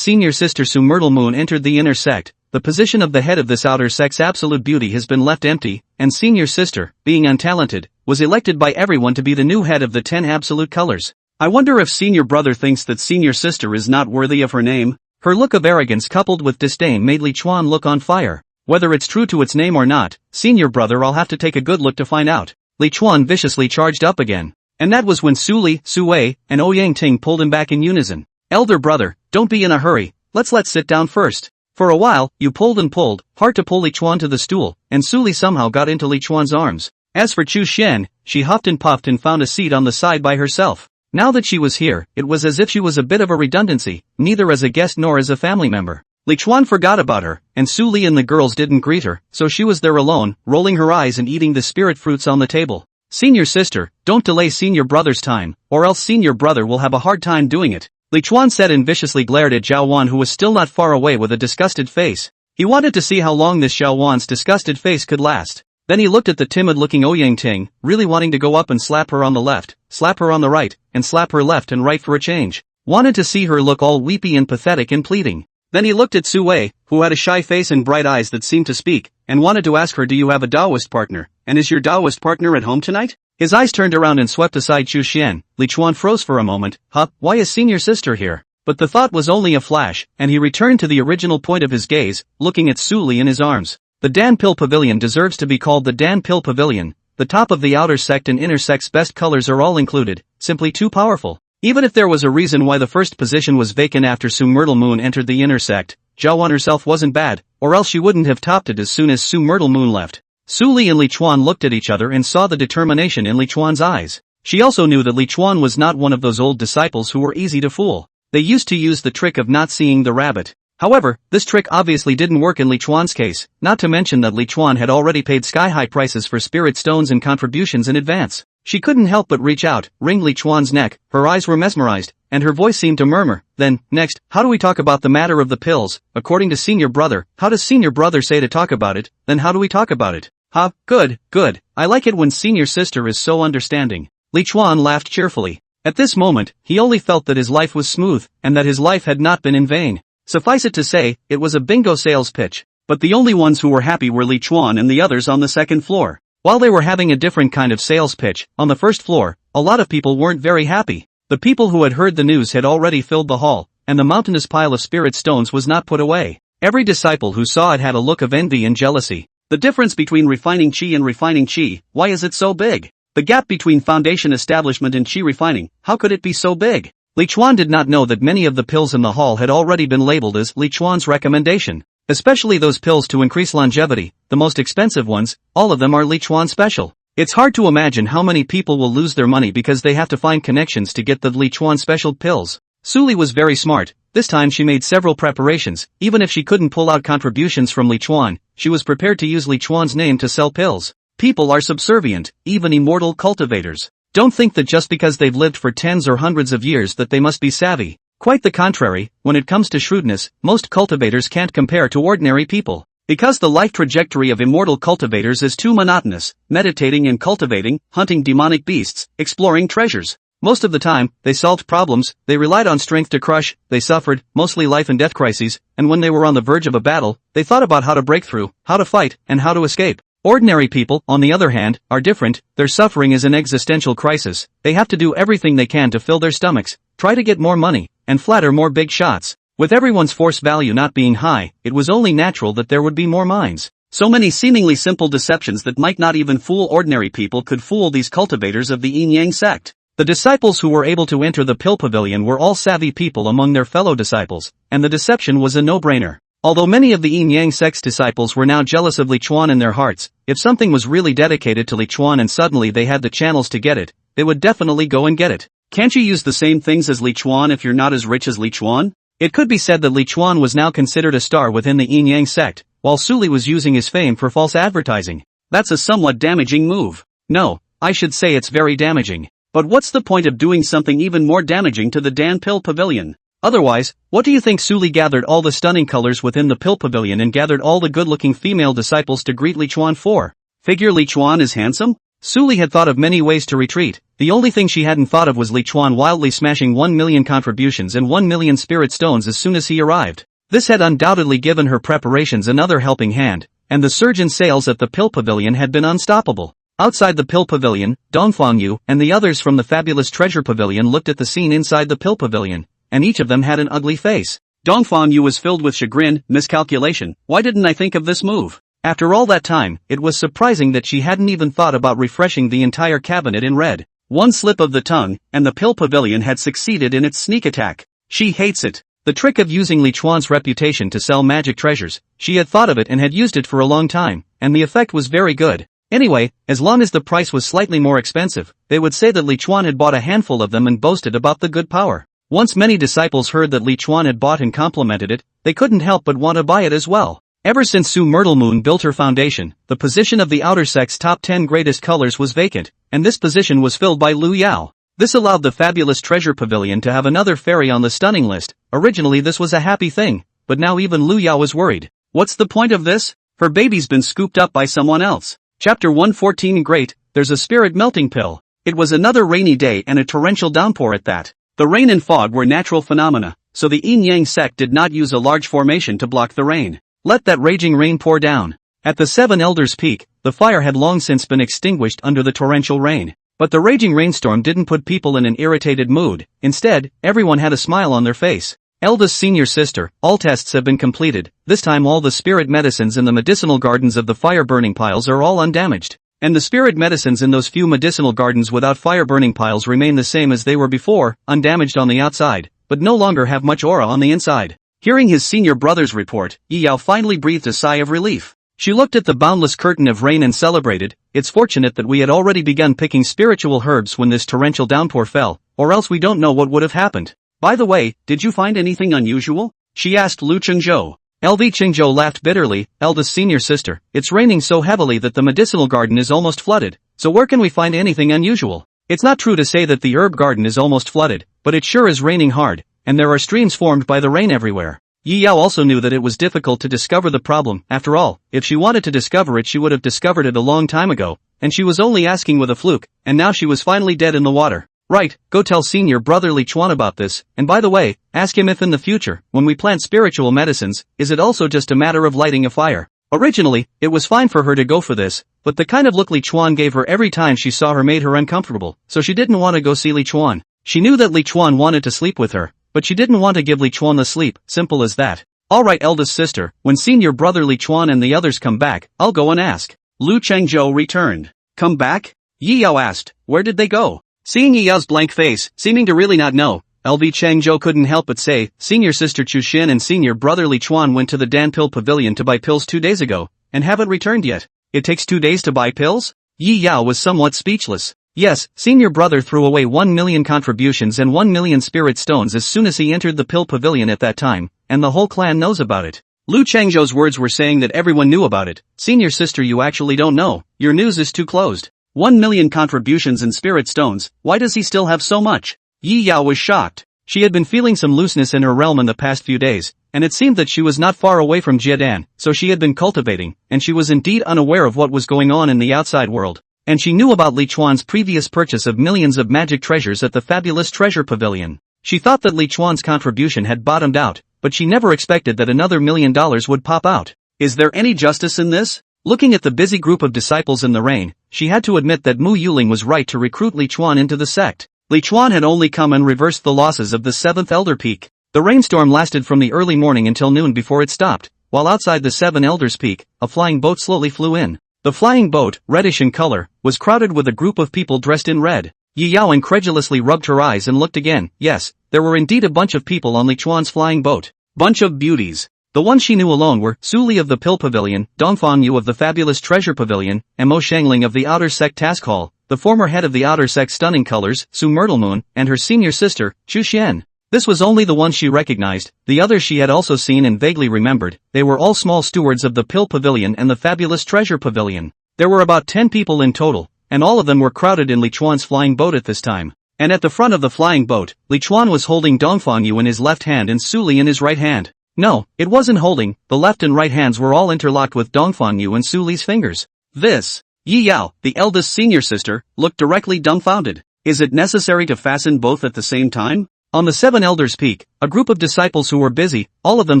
senior sister Su Myrtle Moon entered the inner sect, the position of the head of this outer sect's absolute beauty has been left empty, and senior sister, being untalented, was elected by everyone to be the new head of the 10 absolute colors. I wonder if senior brother thinks that senior sister is not worthy of her name? Her look of arrogance coupled with disdain made Li Chuan look on fire. Whether it's true to its name or not, senior brother, I'll have to take a good look to find out. Li Chuan viciously charged up again. And that was when Su Li, Su Wei, and Ouyangting pulled him back in unison. Elder brother, don't be in a hurry, let's sit down first. For a while, you pulled and pulled, hard to pull Li Chuan to the stool, and Su Li somehow got into Li Chuan's arms. As for Chu Xian, she huffed and puffed and found a seat on the side by herself. Now that she was here, it was as if she was a bit of a redundancy, neither as a guest nor as a family member. Li Chuan forgot about her, and Su Li and the girls didn't greet her, so she was there alone, rolling her eyes and eating the spirit fruits on the table. Senior sister, don't delay senior brother's time, or else senior brother will have a hard time doing it. Li Chuan said and viciously glared at Zhao Wan, who was still not far away with a disgusted face. He wanted to see how long this Zhao Wan's disgusted face could last. Then he looked at the timid-looking Ouyangting, really wanting to go up and slap her on the left, slap her on the right, and slap her left and right for a change. Wanted to see her look all weepy and pathetic and pleading. Then he looked at Su Wei, who had a shy face and bright eyes that seemed to speak, and wanted to ask her, do you have a Taoist partner, and is your Taoist partner at home tonight? His eyes turned around and swept aside Chu Xian. Li Chuan froze for a moment. Huh, why is senior sister here? But the thought was only a flash, and he returned to the original point of his gaze, looking at Su Li in his arms. The Dan Pill Pavilion deserves to be called the Dan Pill Pavilion. The top of the outer sect and inner sect's best colors are all included, simply too powerful. Even if there was a reason why the first position was vacant after Su Myrtle Moon entered the inner sect, Jawan herself wasn't bad, or else she wouldn't have topped it as soon as Su Myrtle Moon left. Su Li and Li Chuan looked at each other and saw the determination in Li Chuan's eyes. She also knew that Li Chuan was not one of those old disciples who were easy to fool. They used to use the trick of not seeing the rabbit. However, this trick obviously didn't work in Li Chuan's case, not to mention that Li Chuan had already paid sky-high prices for spirit stones and contributions in advance. She couldn't help but reach out, wring Li Chuan's neck, her eyes were mesmerized, and her voice seemed to murmur. Then, next, how do we talk about the matter of the pills? According to Senior Brother, how does Senior Brother say to talk about it? Then how do we talk about it? Ha, good, good. I like it when Senior Sister is so understanding. Li Chuan laughed cheerfully. At this moment, he only felt that his life was smooth, and that his life had not been in vain. Suffice it to say, it was a bingo sales pitch. But the only ones who were happy were Li Chuan and the others on the second floor. While they were having a different kind of sales pitch, on the first floor, a lot of people weren't very happy. The people who had heard the news had already filled the hall, and the mountainous pile of spirit stones was not put away. Every disciple who saw it had a look of envy and jealousy. The difference between refining chi and refining chi, why is it so big? The gap between foundation establishment and chi refining, how could it be so big? Li Chuan did not know that many of the pills in the hall had already been labeled as Li Chuan's recommendation. Especially those pills to increase longevity, the most expensive ones, all of them are Li Chuan special. It's hard to imagine how many people will lose their money because they have to find connections to get the Li Chuan special pills. Su Li was very smart. This time she made several preparations. Even if she couldn't pull out contributions from Li Chuan, she was prepared to use Li Chuan's name to sell pills. People are subservient, even immortal cultivators. Don't think that just because they've lived for tens or hundreds of years that they must be savvy. Quite the contrary, when it comes to shrewdness, most cultivators can't compare to ordinary people. Because the life trajectory of immortal cultivators is too monotonous, meditating and cultivating, hunting demonic beasts, exploring treasures. Most of the time, they solved problems, they relied on strength to crush, they suffered, mostly life and death crises, and when they were on the verge of a battle, they thought about how to break through, how to fight, and how to escape. Ordinary people, on the other hand, are different. Their suffering is an existential crisis. They have to do everything they can to fill their stomachs, try to get more money, and flatter more big shots. With everyone's force value not being high, it was only natural that there would be more minds. So many seemingly simple deceptions that might not even fool ordinary people could fool these cultivators of the Yin-Yang sect. The disciples who were able to enter the Pill Pavilion were all savvy people among their fellow disciples, and the deception was a no-brainer. Although many of the Yin-Yang sect's disciples were now jealous of Li Chuan in their hearts, if something was really dedicated to Li Chuan and suddenly they had the channels to get it, they would definitely go and get it. Can't you use the same things as Li Chuan if you're not as rich as Li Chuan? It could be said that Li Chuan was now considered a star within the Yin-Yang sect, while Su Li was using his fame for false advertising. That's a somewhat damaging move. No, I should say it's very damaging. But what's the point of doing something even more damaging to the Dan Pill Pavilion? Otherwise, what do you think Su Li gathered all the stunning colors within the Pill Pavilion and gathered all the good-looking female disciples to greet Li Chuan for? Figure Li Chuan is handsome? Su Li had thought of many ways to retreat. The only thing she hadn't thought of was Li Chuan wildly smashing 1 million contributions and 1 million spirit stones as soon as he arrived. This had undoubtedly given her preparations another helping hand, and the surge in sales at the Pill Pavilion had been unstoppable. Outside the Pill Pavilion, Dong Fangyu and the others from the fabulous Treasure Pavilion looked at the scene inside the Pill Pavilion, and each of them had an ugly face. Dong Fangyu was filled with chagrin, miscalculation. Why didn't I think of this move? After all that time, it was surprising that she hadn't even thought about refreshing the entire cabinet in red. One slip of the tongue, and the Pill Pavilion had succeeded in its sneak attack. She hates it. The trick of using Li Chuan's reputation to sell magic treasures, she had thought of it and had used it for a long time, and the effect was very good. Anyway, as long as the price was slightly more expensive, they would say that Li Chuan had bought a handful of them and boasted about the good power. Once many disciples heard that Li Chuan had bought and complimented it, they couldn't help but want to buy it as well. Ever since Su Myrtle Moon built her foundation, the position of the outer sect's top 10 greatest colors was vacant, and this position was filled by Lu Yao. This allowed the fabulous Treasure Pavilion to have another fairy on the stunning list. Originally this was a happy thing, but now even Lu Yao was worried. What's the point of this? Her baby's been scooped up by someone else. Chapter 114 Great, there's a spirit melting pill. It was another rainy day and a torrential downpour at that. The rain and fog were natural phenomena, so the Yin-Yang sect did not use a large formation to block the rain. Let that raging rain pour down. At the Seven Elders' Peak, the fire had long since been extinguished under the torrential rain. But the raging rainstorm didn't put people in an irritated mood. Instead, everyone had a smile on their face. Eldest senior sister, all tests have been completed. This time all the spirit medicines in the medicinal gardens of the fire burning piles are all undamaged. And the spirit medicines in those few medicinal gardens without fire burning piles remain the same as they were before, undamaged on the outside, but no longer have much aura on the inside. Hearing his senior brother's report, Yao finally breathed a sigh of relief. She looked at the boundless curtain of rain and celebrated. It's fortunate that we had already begun picking spiritual herbs when this torrential downpour fell, or else we don't know what would have happened. By the way, did you find anything unusual? She asked Lu Chengzhou. LV Chengzhou laughed bitterly. Eldest senior sister, it's raining so heavily that the medicinal garden is almost flooded, so where can we find anything unusual? It's not true to say that the herb garden is almost flooded, but it sure is raining hard, and there are streams formed by the rain everywhere. Yi Yao also knew that it was difficult to discover the problem. After all, if she wanted to discover it she would have discovered it a long time ago, and she was only asking with a fluke, and now she was finally dead in the water. Right, go tell senior brother Li Chuan about this, and by the way, ask him if in the future, when we plant spiritual medicines, is it also just a matter of lighting a fire? Originally, it was fine for her to go for this, but the kind of look Li Chuan gave her every time she saw her made her uncomfortable, so she didn't want to go see Li Chuan. She knew that Li Chuan wanted to sleep with her, but she didn't want to give Li Chuan the sleep, simple as that. Alright eldest sister, when senior brother Li Chuan and the others come back, I'll go and ask. Lu Chengzhou returned. Come back? Yi Yao asked, where did they go? Seeing Yi Yao's blank face, seeming to really not know, LV Chengzhou couldn't help but say, senior sister Chu Xin and senior brother Li Chuan went to the Dan Pill Pavilion to buy pills 2 days ago, and haven't returned yet. It takes 2 days to buy pills? Yi Yao was somewhat speechless. Yes, senior brother threw away 1 million contributions and 1 million spirit stones as soon as he entered the pill pavilion at that time, and the whole clan knows about it. Lu Chengzhou's words were saying that everyone knew about it. Senior sister, you actually don't know, your news is too closed. 1 million contributions in spirit stones, why does he still have so much? Yi Yao was shocked. She had been feeling some looseness in her realm in the past few days, and it seemed that she was not far away from Jiedan, so she had been cultivating, and she was indeed unaware of what was going on in the outside world. And she knew about Li Chuan's previous purchase of millions of magic treasures at the fabulous treasure pavilion. She thought that Li Chuan's contribution had bottomed out, but she never expected that another $1 million would pop out. Is there any justice in this? Looking at the busy group of disciples in the rain, she had to admit that Mo Xiangling was right to recruit Li Chuan into the sect. Li Chuan had only come and reversed the losses of the 7th Elder Peak. The rainstorm lasted from the early morning until noon before it stopped, while outside the 7 Elders Peak, a flying boat slowly flew in. The flying boat, reddish in color, was crowded with a group of people dressed in red. Yi Yao incredulously rubbed her eyes and looked again. Yes, there were indeed a bunch of people on Li Chuan's flying boat. Bunch of beauties. The ones she knew alone were Su Li of the Pill Pavilion, Dongfang Yu of the Fabulous Treasure Pavilion, and Mo Xiangling of the Outer Sect Task Hall, the former head of the Outer Sect Stunning Colors, Su Myrtle Moon, and her senior sister, Chu Xian. This was only the ones she recognized, the others she had also seen and vaguely remembered. They were all small stewards of the Pill Pavilion and the Fabulous Treasure Pavilion. There were about 10 people in total, and all of them were crowded in Li Chuan's flying boat at this time. And at the front of the flying boat, Li Chuan was holding Dongfang Yu in his left hand and Su Li in his right hand. No, it wasn't holding, the left and right hands were all interlocked with Dongfang Yu and Su Li's fingers. This. Yi Yao, the eldest senior sister, looked directly dumbfounded. Is it necessary to fasten both at the same time? On the 7 Elders Peak, a group of disciples who were busy, all of them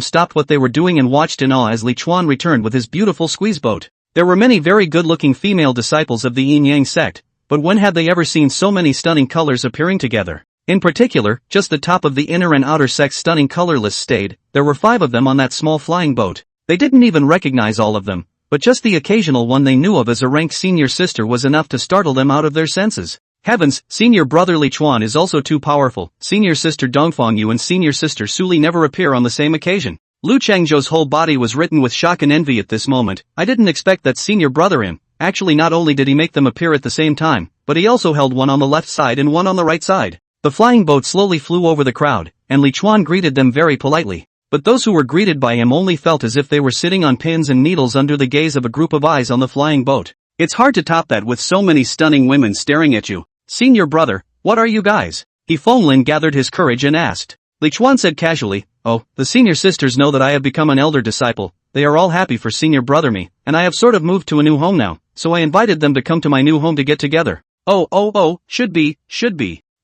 stopped what they were doing and watched in awe as Li Chuan returned with his beautiful squeeze boat. There were many very good-looking female disciples of the Yin-Yang sect, but when had they ever seen so many stunning colors appearing together? In particular, just the top of the inner and outer sect's stunning color list stayed. There were 5 of them on that small flying boat. They didn't even recognize all of them, but just the occasional one they knew of as a rank senior sister was enough to startle them out of their senses. Heavens, senior brother Li Chuan is also too powerful. Senior sister Dongfang Yu and senior sister Su Li never appear on the same occasion. Lu Chengzhou's whole body was written with shock and envy at this moment. I didn't expect that senior brother him. Actually, not only did he make them appear at the same time, but he also held one on the left side and one on the right side. The flying boat slowly flew over the crowd, and Li Chuan greeted them very politely. But those who were greeted by him only felt as if they were sitting on pins and needles under the gaze of a group of eyes on the flying boat. It's hard to top that with so many stunning women staring at you. Senior brother, what are you guys? He Fenglin gathered his courage and asked. Li Chuan said casually, oh, the senior sisters know that I have become an elder disciple. They are all happy for senior brother me, and I have sort of moved to a new home now, so I invited them to come to my new home to get together. Oh, should be.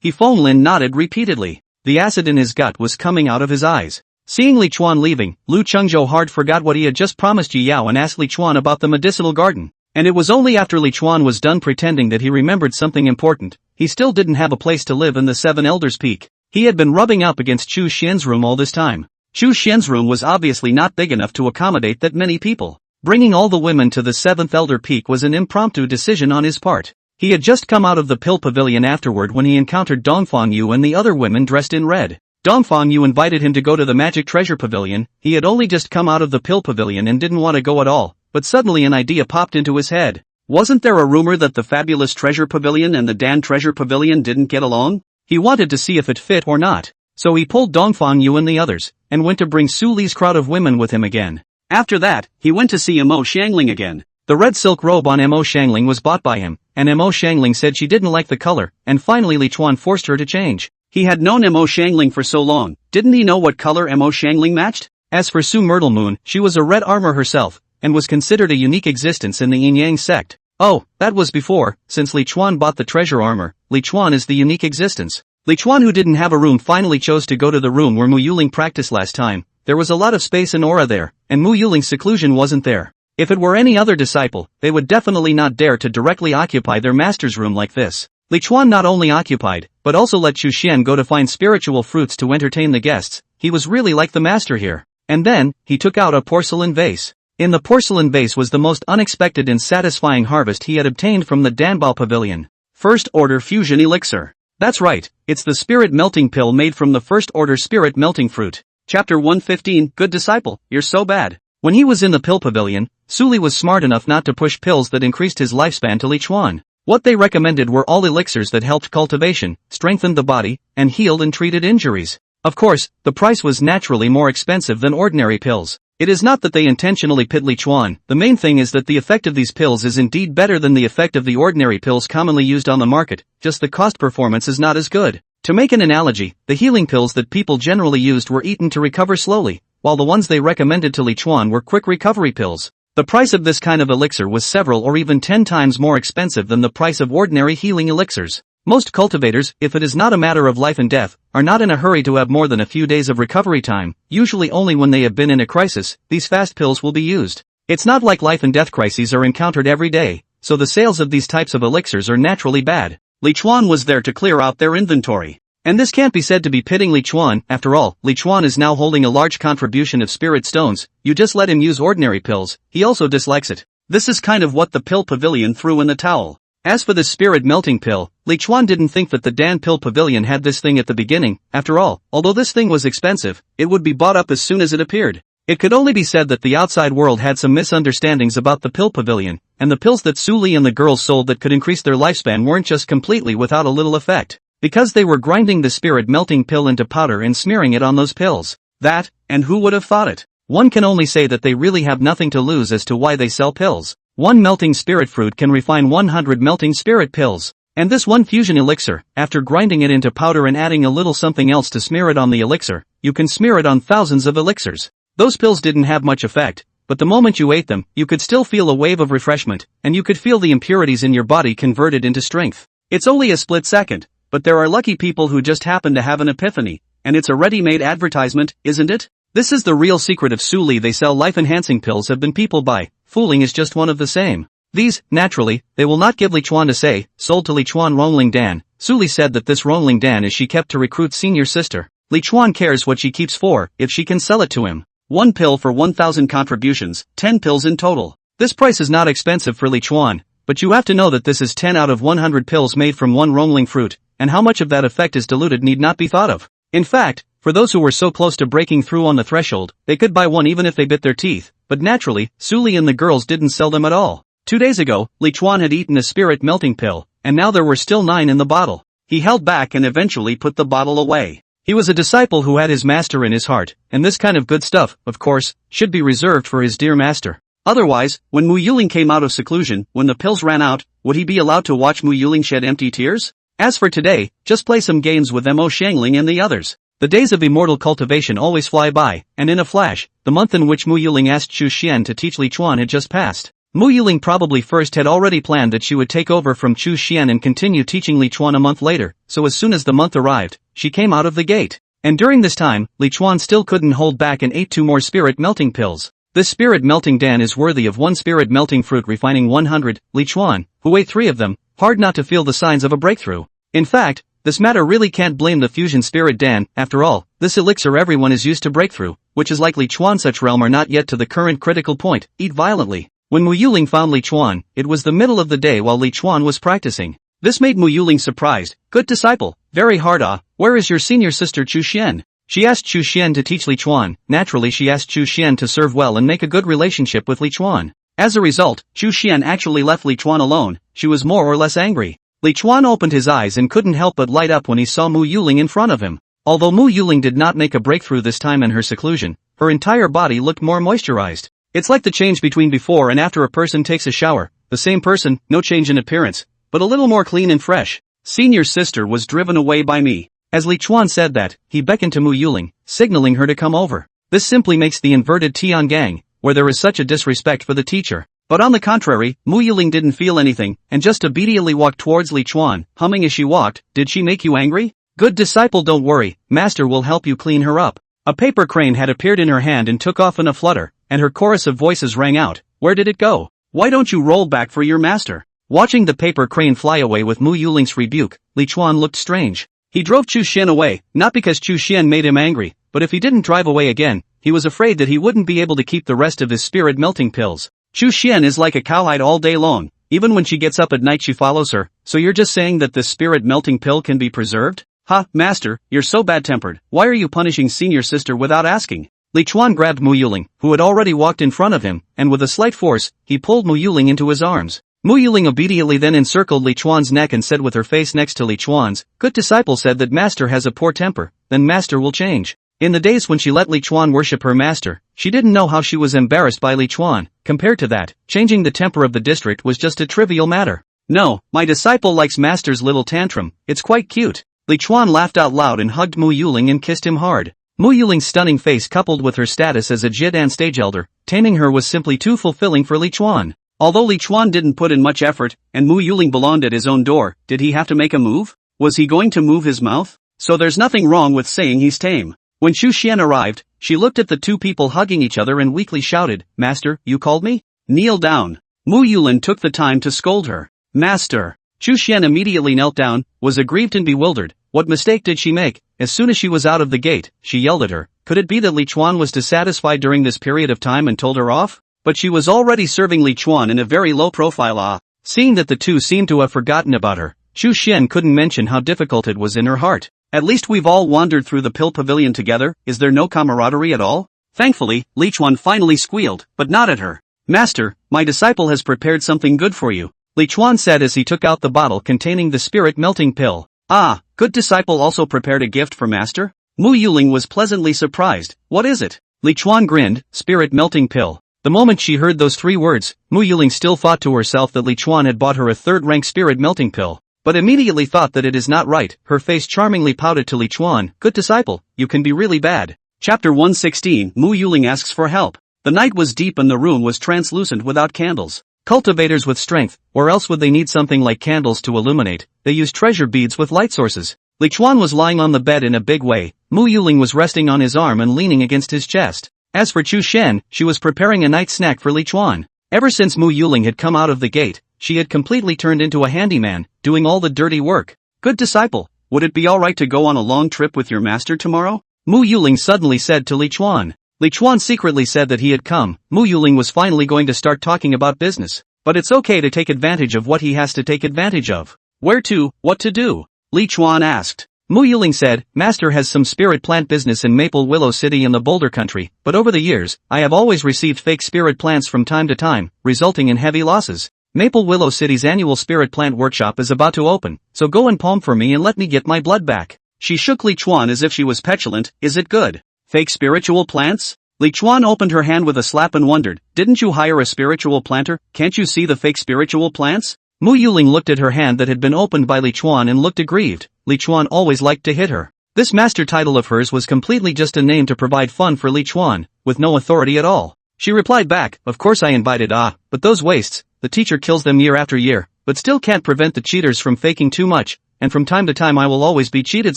He Fenglin nodded repeatedly. The acid in his gut was coming out of his eyes. Seeing Li Chuan leaving, Lu Chengzhou hard forgot what he had just promised Yi Yao and asked Li Chuan about the medicinal garden. And it was only after Li Chuan was done pretending that he remembered something important. He still didn't have a place to live in the Seven Elders Peak. He had been rubbing up against Chu Xian's room all this time. Chu Xian's room was obviously not big enough to accommodate that many people. Bringing all the women to the Seventh Elder Peak was an impromptu decision on his part. He had just come out of the pill pavilion afterward when he encountered Dongfang and the other women dressed in red. Dongfang invited him to go to the Magic Treasure Pavilion. He had only just come out of the pill pavilion and didn't want to go at all, but suddenly an idea popped into his head. Wasn't there a rumor that the Fabulous Treasure Pavilion and the Dan Treasure Pavilion didn't get along? He wanted to see if it fit or not. So he pulled Dongfang and the others, and went to bring Su Li's crowd of women with him again. After that, he went to see Mo Xiangling again. The red silk robe on Mo Xiangling was bought by him, and Mo Xiangling said she didn't like the color, and finally Li Chuan forced her to change. He had known Mo Xiangling for so long, didn't he know what color Mo Xiangling matched? As for Su Myrtle Moon, she was a red armor herself, and was considered a unique existence in the Yin-Yang sect. Oh, that was before, since Li Chuan bought the treasure armor, Li Chuan is the unique existence. Li Chuan, who didn't have a room, finally chose to go to the room where Mo Xiangling practiced last time. There was a lot of space and aura there, and Mo Xiangling's seclusion wasn't there. If it were any other disciple, they would definitely not dare to directly occupy their master's room like this. Li Chuan not only occupied, but also let Chu Xian go to find spiritual fruits to entertain the guests. He was really like the master here. And then, he took out a porcelain vase. In the porcelain vase was the most unexpected and satisfying harvest he had obtained from the Danbao Pavilion. First Order Fusion Elixir. That's right, it's the spirit melting pill made from the First Order spirit melting fruit. Chapter 115, Good Disciple, You're So Bad. When he was in the pill pavilion, Su Li was smart enough not to push pills that increased his lifespan to Li Chuan. What they recommended were all elixirs that helped cultivation, strengthened the body, and healed and treated injuries. Of course, the price was naturally more expensive than ordinary pills. It is not that they intentionally pit Li Chuan, the main thing is that the effect of these pills is indeed better than the effect of the ordinary pills commonly used on the market, just the cost performance is not as good. To make an analogy, the healing pills that people generally used were eaten to recover slowly, while the ones they recommended to Li Chuan were quick recovery pills. The price of this kind of elixir was several or even 10 times more expensive than the price of ordinary healing elixirs. Most cultivators, if it is not a matter of life and death, are not in a hurry to have more than a few days of recovery time, usually only when they have been in a crisis, these fast pills will be used. It's not like life and death crises are encountered every day, so the sales of these types of elixirs are naturally bad. Li Chuan was there to clear out their inventory. And this can't be said to be pitting Li Chuan. After all, Li Chuan is now holding a large contribution of spirit stones. You just let him use ordinary pills, he also dislikes it. This is kind of what the pill pavilion threw in the towel. As for the spirit melting pill, Li Chuan didn't think that the Dan pill pavilion had this thing at the beginning. After all, although this thing was expensive, it would be bought up as soon as it appeared. It could only be said that the outside world had some misunderstandings about the pill pavilion, and the pills that Su Li and the girls sold that could increase their lifespan weren't just completely without a little effect. Because they were grinding the spirit melting pill into powder and smearing it on those pills. That, and who would have thought it? One can only say that they really have nothing to lose as to why they sell pills. One melting spirit fruit can refine 100 melting spirit pills. And this one fusion elixir, after grinding it into powder and adding a little something else to smear it on the elixir, you can smear it on thousands of elixirs. Those pills didn't have much effect, but the moment you ate them, you could still feel a wave of refreshment, and you could feel the impurities in your body converted into strength. It's only a split second. But there are lucky people who just happen to have an epiphany, and it's a ready-made advertisement, isn't it? This is the real secret of Su Li. They sell life-enhancing pills have been people buy. Fooling is just one of the same. These, naturally, they will not give Li Chuan to say, sold to Li Chuan Rongling Dan. Su Li said that this Rongling Dan is she kept to recruit senior sister. Li Chuan cares what she keeps for, if she can sell it to him. 1 pill for 1,000 contributions, 10 pills in total. This price is not expensive for Li Chuan, but you have to know that this is 10 out of 100 pills made from one Rongling fruit. And how much of that effect is diluted need not be thought of. In fact, for those who were so close to breaking through on the threshold, they could buy one even if they bit their teeth, but naturally, Su Li and the girls didn't sell them at all. 2 days ago, Li Chuan had eaten a spirit melting pill, and now there were still 9 in the bottle. He held back and eventually put the bottle away. He was a disciple who had his master in his heart, and this kind of good stuff, of course, should be reserved for his dear master. Otherwise, when Mo Xiangling came out of seclusion, when the pills ran out, would he be allowed to watch Mo Xiangling shed empty tears? As for today, just play some games with Mo Xiangling and the others. The days of immortal cultivation always fly by, and in a flash, the month in which Mo Xiangling asked Chu Xian to teach Li Chuan had just passed. Mo Xiangling probably first had already planned that she would take over from Chu Xian and continue teaching Li Chuan a month later, so as soon as the month arrived, she came out of the gate. And during this time, Li Chuan still couldn't hold back and ate 2 more spirit melting pills. This spirit melting Dan is worthy of one spirit melting fruit refining 100, Li Chuan, who ate 3 of them, hard not to feel the signs of a breakthrough. In fact, this matter really can't blame the fusion spirit Dan, after all, this elixir everyone is used to breakthrough, which is like Li Chuan such realm are not yet to the current critical point, eat violently. When Mo Xiangling found Li Chuan, it was the middle of the day while Li Chuan was practicing. This made Mo Xiangling surprised. Good disciple, very hard where is your senior sister Chu Xian? She asked Chu Xian to teach Li Chuan. Naturally she asked Chu Xian to serve well and make a good relationship with Li Chuan. As a result, Chu Xian actually left Li Chuan alone. She was more or less angry. Li Chuan opened his eyes and couldn't help but light up when he saw Mo Xiangling in front of him. Although Mo Xiangling did not make a breakthrough this time in her seclusion, her entire body looked more moisturized. It's like the change between before and after a person takes a shower. The same person, no change in appearance, but a little more clean and fresh. Senior sister was driven away by me. As Li Chuan said that, he beckoned to Mo Xiangling, signaling her to come over. This simply makes the inverted Tian gang, where there is such a disrespect for the teacher. But on the contrary, Mo Xiangling didn't feel anything, and just obediently walked towards Li Chuan, humming as she walked. Did she make you angry? Good disciple, don't worry, master will help you clean her up. A paper crane had appeared in her hand and took off in a flutter, and her chorus of voices rang out. Where did it go? Why don't you roll back for your master? Watching the paper crane fly away with Mo Xiangling's rebuke, Li Chuan looked strange. He drove Chu Xian away, not because Chu Xian made him angry, but if he didn't drive away again, he was afraid that he wouldn't be able to keep the rest of his spirit melting pills. Chu Xian is like a cowhide all day long, even when she gets up at night she follows her, so you're just saying that this spirit melting pill can be preserved? Ha, master, you're so bad-tempered, why are you punishing senior sister without asking? Li Chuan grabbed Mo Xiangling, who had already walked in front of him, and with a slight force, he pulled Mo Xiangling into his arms. Mo Xiangling obediently then encircled Li Chuan's neck and said with her face next to Li Chuan's, good disciple said that master has a poor temper, then master will change. In the days when she let Li Chuan worship her master, she didn't know how she was embarrassed by Li Chuan. Compared to that, changing the temper of the district was just a trivial matter. No, my disciple likes master's little tantrum, it's quite cute. Li Chuan laughed out loud and hugged Mo Xiangling and kissed him hard. Mo Xiangling's stunning face coupled with her status as a Jidan stage elder, taming her was simply too fulfilling for Li Chuan. Although Li Chuan didn't put in much effort, and Mo Xiangling belonged at his own door, did he have to make a move? Was he going to move his mouth? So there's nothing wrong with saying he's tame. When Chu Xian arrived, she looked at the two people hugging each other and weakly shouted, Master, you called me? Kneel down. Mo Xiangling took the time to scold her. Master. Chu Xian immediately knelt down, was aggrieved and bewildered. What mistake did she make? As soon as she was out of the gate, she yelled at her. Could it be that Li Chuan was dissatisfied during this period of time and told her off? But she was already serving Li Chuan in a very low profile. Seeing that the two seemed to have forgotten about her, Chu Xian couldn't mention how difficult it was in her heart. At least we've all wandered through the pill pavilion together, is there no camaraderie at all? Thankfully, Li Chuan finally squealed, but not at her. Master, my disciple has prepared something good for you, Li Chuan said as he took out the bottle containing the spirit melting pill. Ah, good disciple also prepared a gift for master? Mo Xiangling was pleasantly surprised. What is it? Li Chuan grinned, spirit melting pill. The moment she heard those 3 words, Mo Xiangling still thought to herself that Li Chuan had bought her a 3rd-rank spirit melting pill, but immediately thought that it is not right. Her face charmingly pouted to Li Chuan. Good disciple, you can be really bad. Chapter 116, Mo Xiangling asks for help. The night was deep and the room was translucent without candles. Cultivators with strength, or else would they need something like candles to illuminate, they use treasure beads with light sources. Li Chuan was lying on the bed in a big way. Mo Xiangling was resting on his arm and leaning against his chest. As for Chu Xian, she was preparing a night snack for Li Chuan. Ever since Mo Xiangling had come out of the gate, she had completely turned into a handyman, doing all the dirty work. Good disciple, would it be alright to go on a long trip with your master tomorrow? Mo Xiangling suddenly said to Li Chuan. Li Chuan secretly said that he had come. Mo Xiangling was finally going to start talking about business. But it's okay to take advantage of what he has to take advantage of. Where to, what to do? Li Chuan asked. Mo Xiangling said, Master has some spirit plant business in Maple Willow City in the Boulder Country, but over the years, I have always received fake spirit plants from time to time, resulting in heavy losses. Maple Willow City's annual spirit plant workshop is about to open, so go and palm for me and let me get my blood back. She shook Li Chuan as if she was petulant. Is it good? Fake spiritual plants? Li Chuan opened her hand with a slap and wondered, didn't you hire a spiritual planter? Can't you see the fake spiritual plants? Mo Xiangling looked at her hand that had been opened by Li Chuan and looked aggrieved. Li Chuan always liked to hit her. This master title of hers was completely just a name to provide fun for Li Chuan, with no authority at all. She replied back, of course I invited but those wastes, the teacher kills them year after year, but still can't prevent the cheaters from faking too much, and from time to time I will always be cheated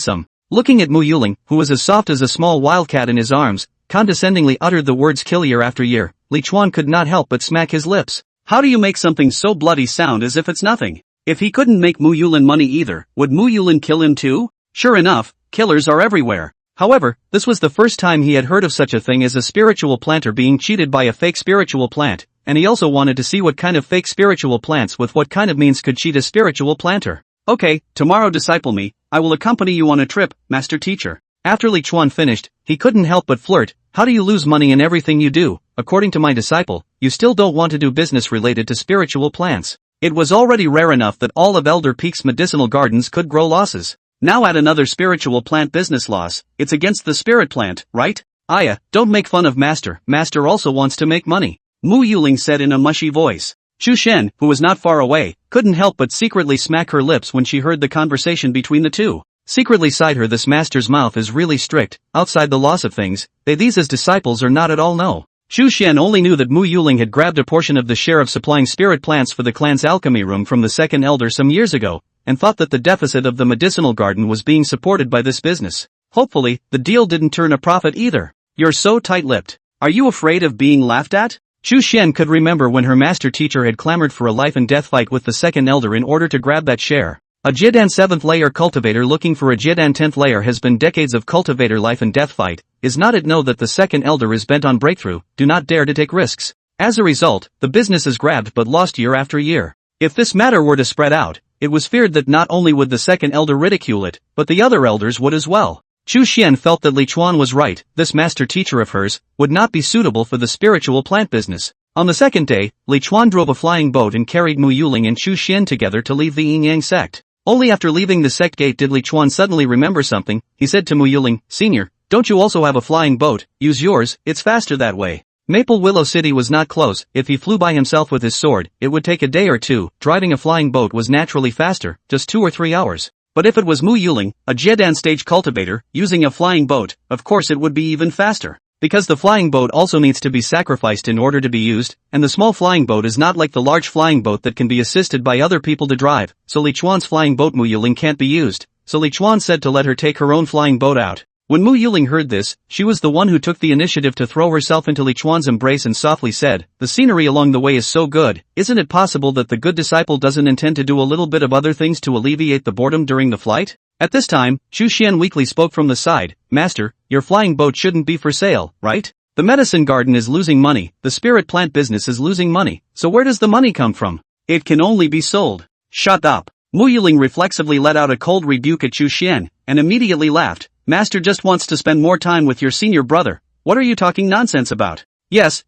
some. Looking at Mo Xiangling, who was as soft as a small wildcat in his arms, condescendingly uttered the words kill year after year. Li Chuan could not help but smack his lips. How do you make something so bloody sound as if it's nothing? If he couldn't make Mo Yulin money either, would Mo Yulin kill him too? Sure enough, killers are everywhere. However, this was the first time he had heard of such a thing as a spiritual planter being cheated by a fake spiritual plant, and he also wanted to see what kind of fake spiritual plants with what kind of means could cheat a spiritual planter. Okay, tomorrow disciple me, I will accompany you on a trip, master teacher. After Li Chuan finished, he couldn't help but flirt. How do you lose money in everything you do? According to my disciple, you still don't want to do business related to spiritual plants. It was already rare enough that all of Elder Peak's medicinal gardens could grow losses. Now add another spiritual plant business loss. It's against the spirit plant, right? Aya, don't make fun of master. Master also wants to make money. Mo Xiangling said in a mushy voice. Chu Shen, who was not far away, couldn't help but secretly smack her lips when she heard the conversation between the two. Secretly sighed her, this master's mouth is really strict. Outside the loss of things, these as disciples are not at all no. Chu Shen only knew that Mo Xiangling had grabbed a portion of the share of supplying spirit plants for the clan's alchemy room from the second elder some years ago, and thought that the deficit of the medicinal garden was being supported by this business. Hopefully, the deal didn't turn a profit either. You're so tight-lipped. Are you afraid of being laughed at? Chu Shen could remember when her master teacher had clamored for a life and death fight with the second elder in order to grab that share. A Jidan 7th layer cultivator looking for a Jidan 10th layer has been decades of cultivator life and death fight. Is not it know that the second elder is bent on breakthrough, do not dare to take risks. As a result, the business is grabbed but lost year after year. If this matter were to spread out, it was feared that not only would the second elder ridicule it, but the other elders would as well. Chu Shen felt that Li Chuan was right, this master teacher of hers would not be suitable for the spiritual plant business. On the second day, Li Chuan drove a flying boat and carried Mo Xiangling and Chu Shen together to leave the Yin-Yang sect. Only after leaving the sect gate did Li Chuan suddenly remember something. He said to Mo Xiangling, Senior, don't you also have a flying boat? Use yours, it's faster that way. Maple Willow City was not close. If he flew by himself with his sword, it would take a day or two. Driving a flying boat was naturally faster, just 2 or 3 hours. But if it was Mo Xiangling, a Jedan stage cultivator, using a flying boat, of course it would be even faster. Because the flying boat also needs to be sacrificed in order to be used, and the small flying boat is not like the large flying boat that can be assisted by other people to drive, so Li Chuan's flying boat Mo Xiangling can't be used. So Li Chuan said to let her take her own flying boat out. When Mo Xiangling heard this, she was the one who took the initiative to throw herself into Li Chuan's embrace and softly said, the scenery along the way is so good, isn't it possible that the good disciple doesn't intend to do a little bit of other things to alleviate the boredom during the flight? At this time, Chu Shen weakly spoke from the side, Master, your flying boat shouldn't be for sale, right? The medicine garden is losing money, the spirit plant business is losing money, so where does the money come from? It can only be sold. Shut up. Mo Xiangling reflexively let out a cold rebuke at Chu Shen, and immediately laughed. Master just wants to spend more time with your senior brother. What are you talking nonsense about? Yes,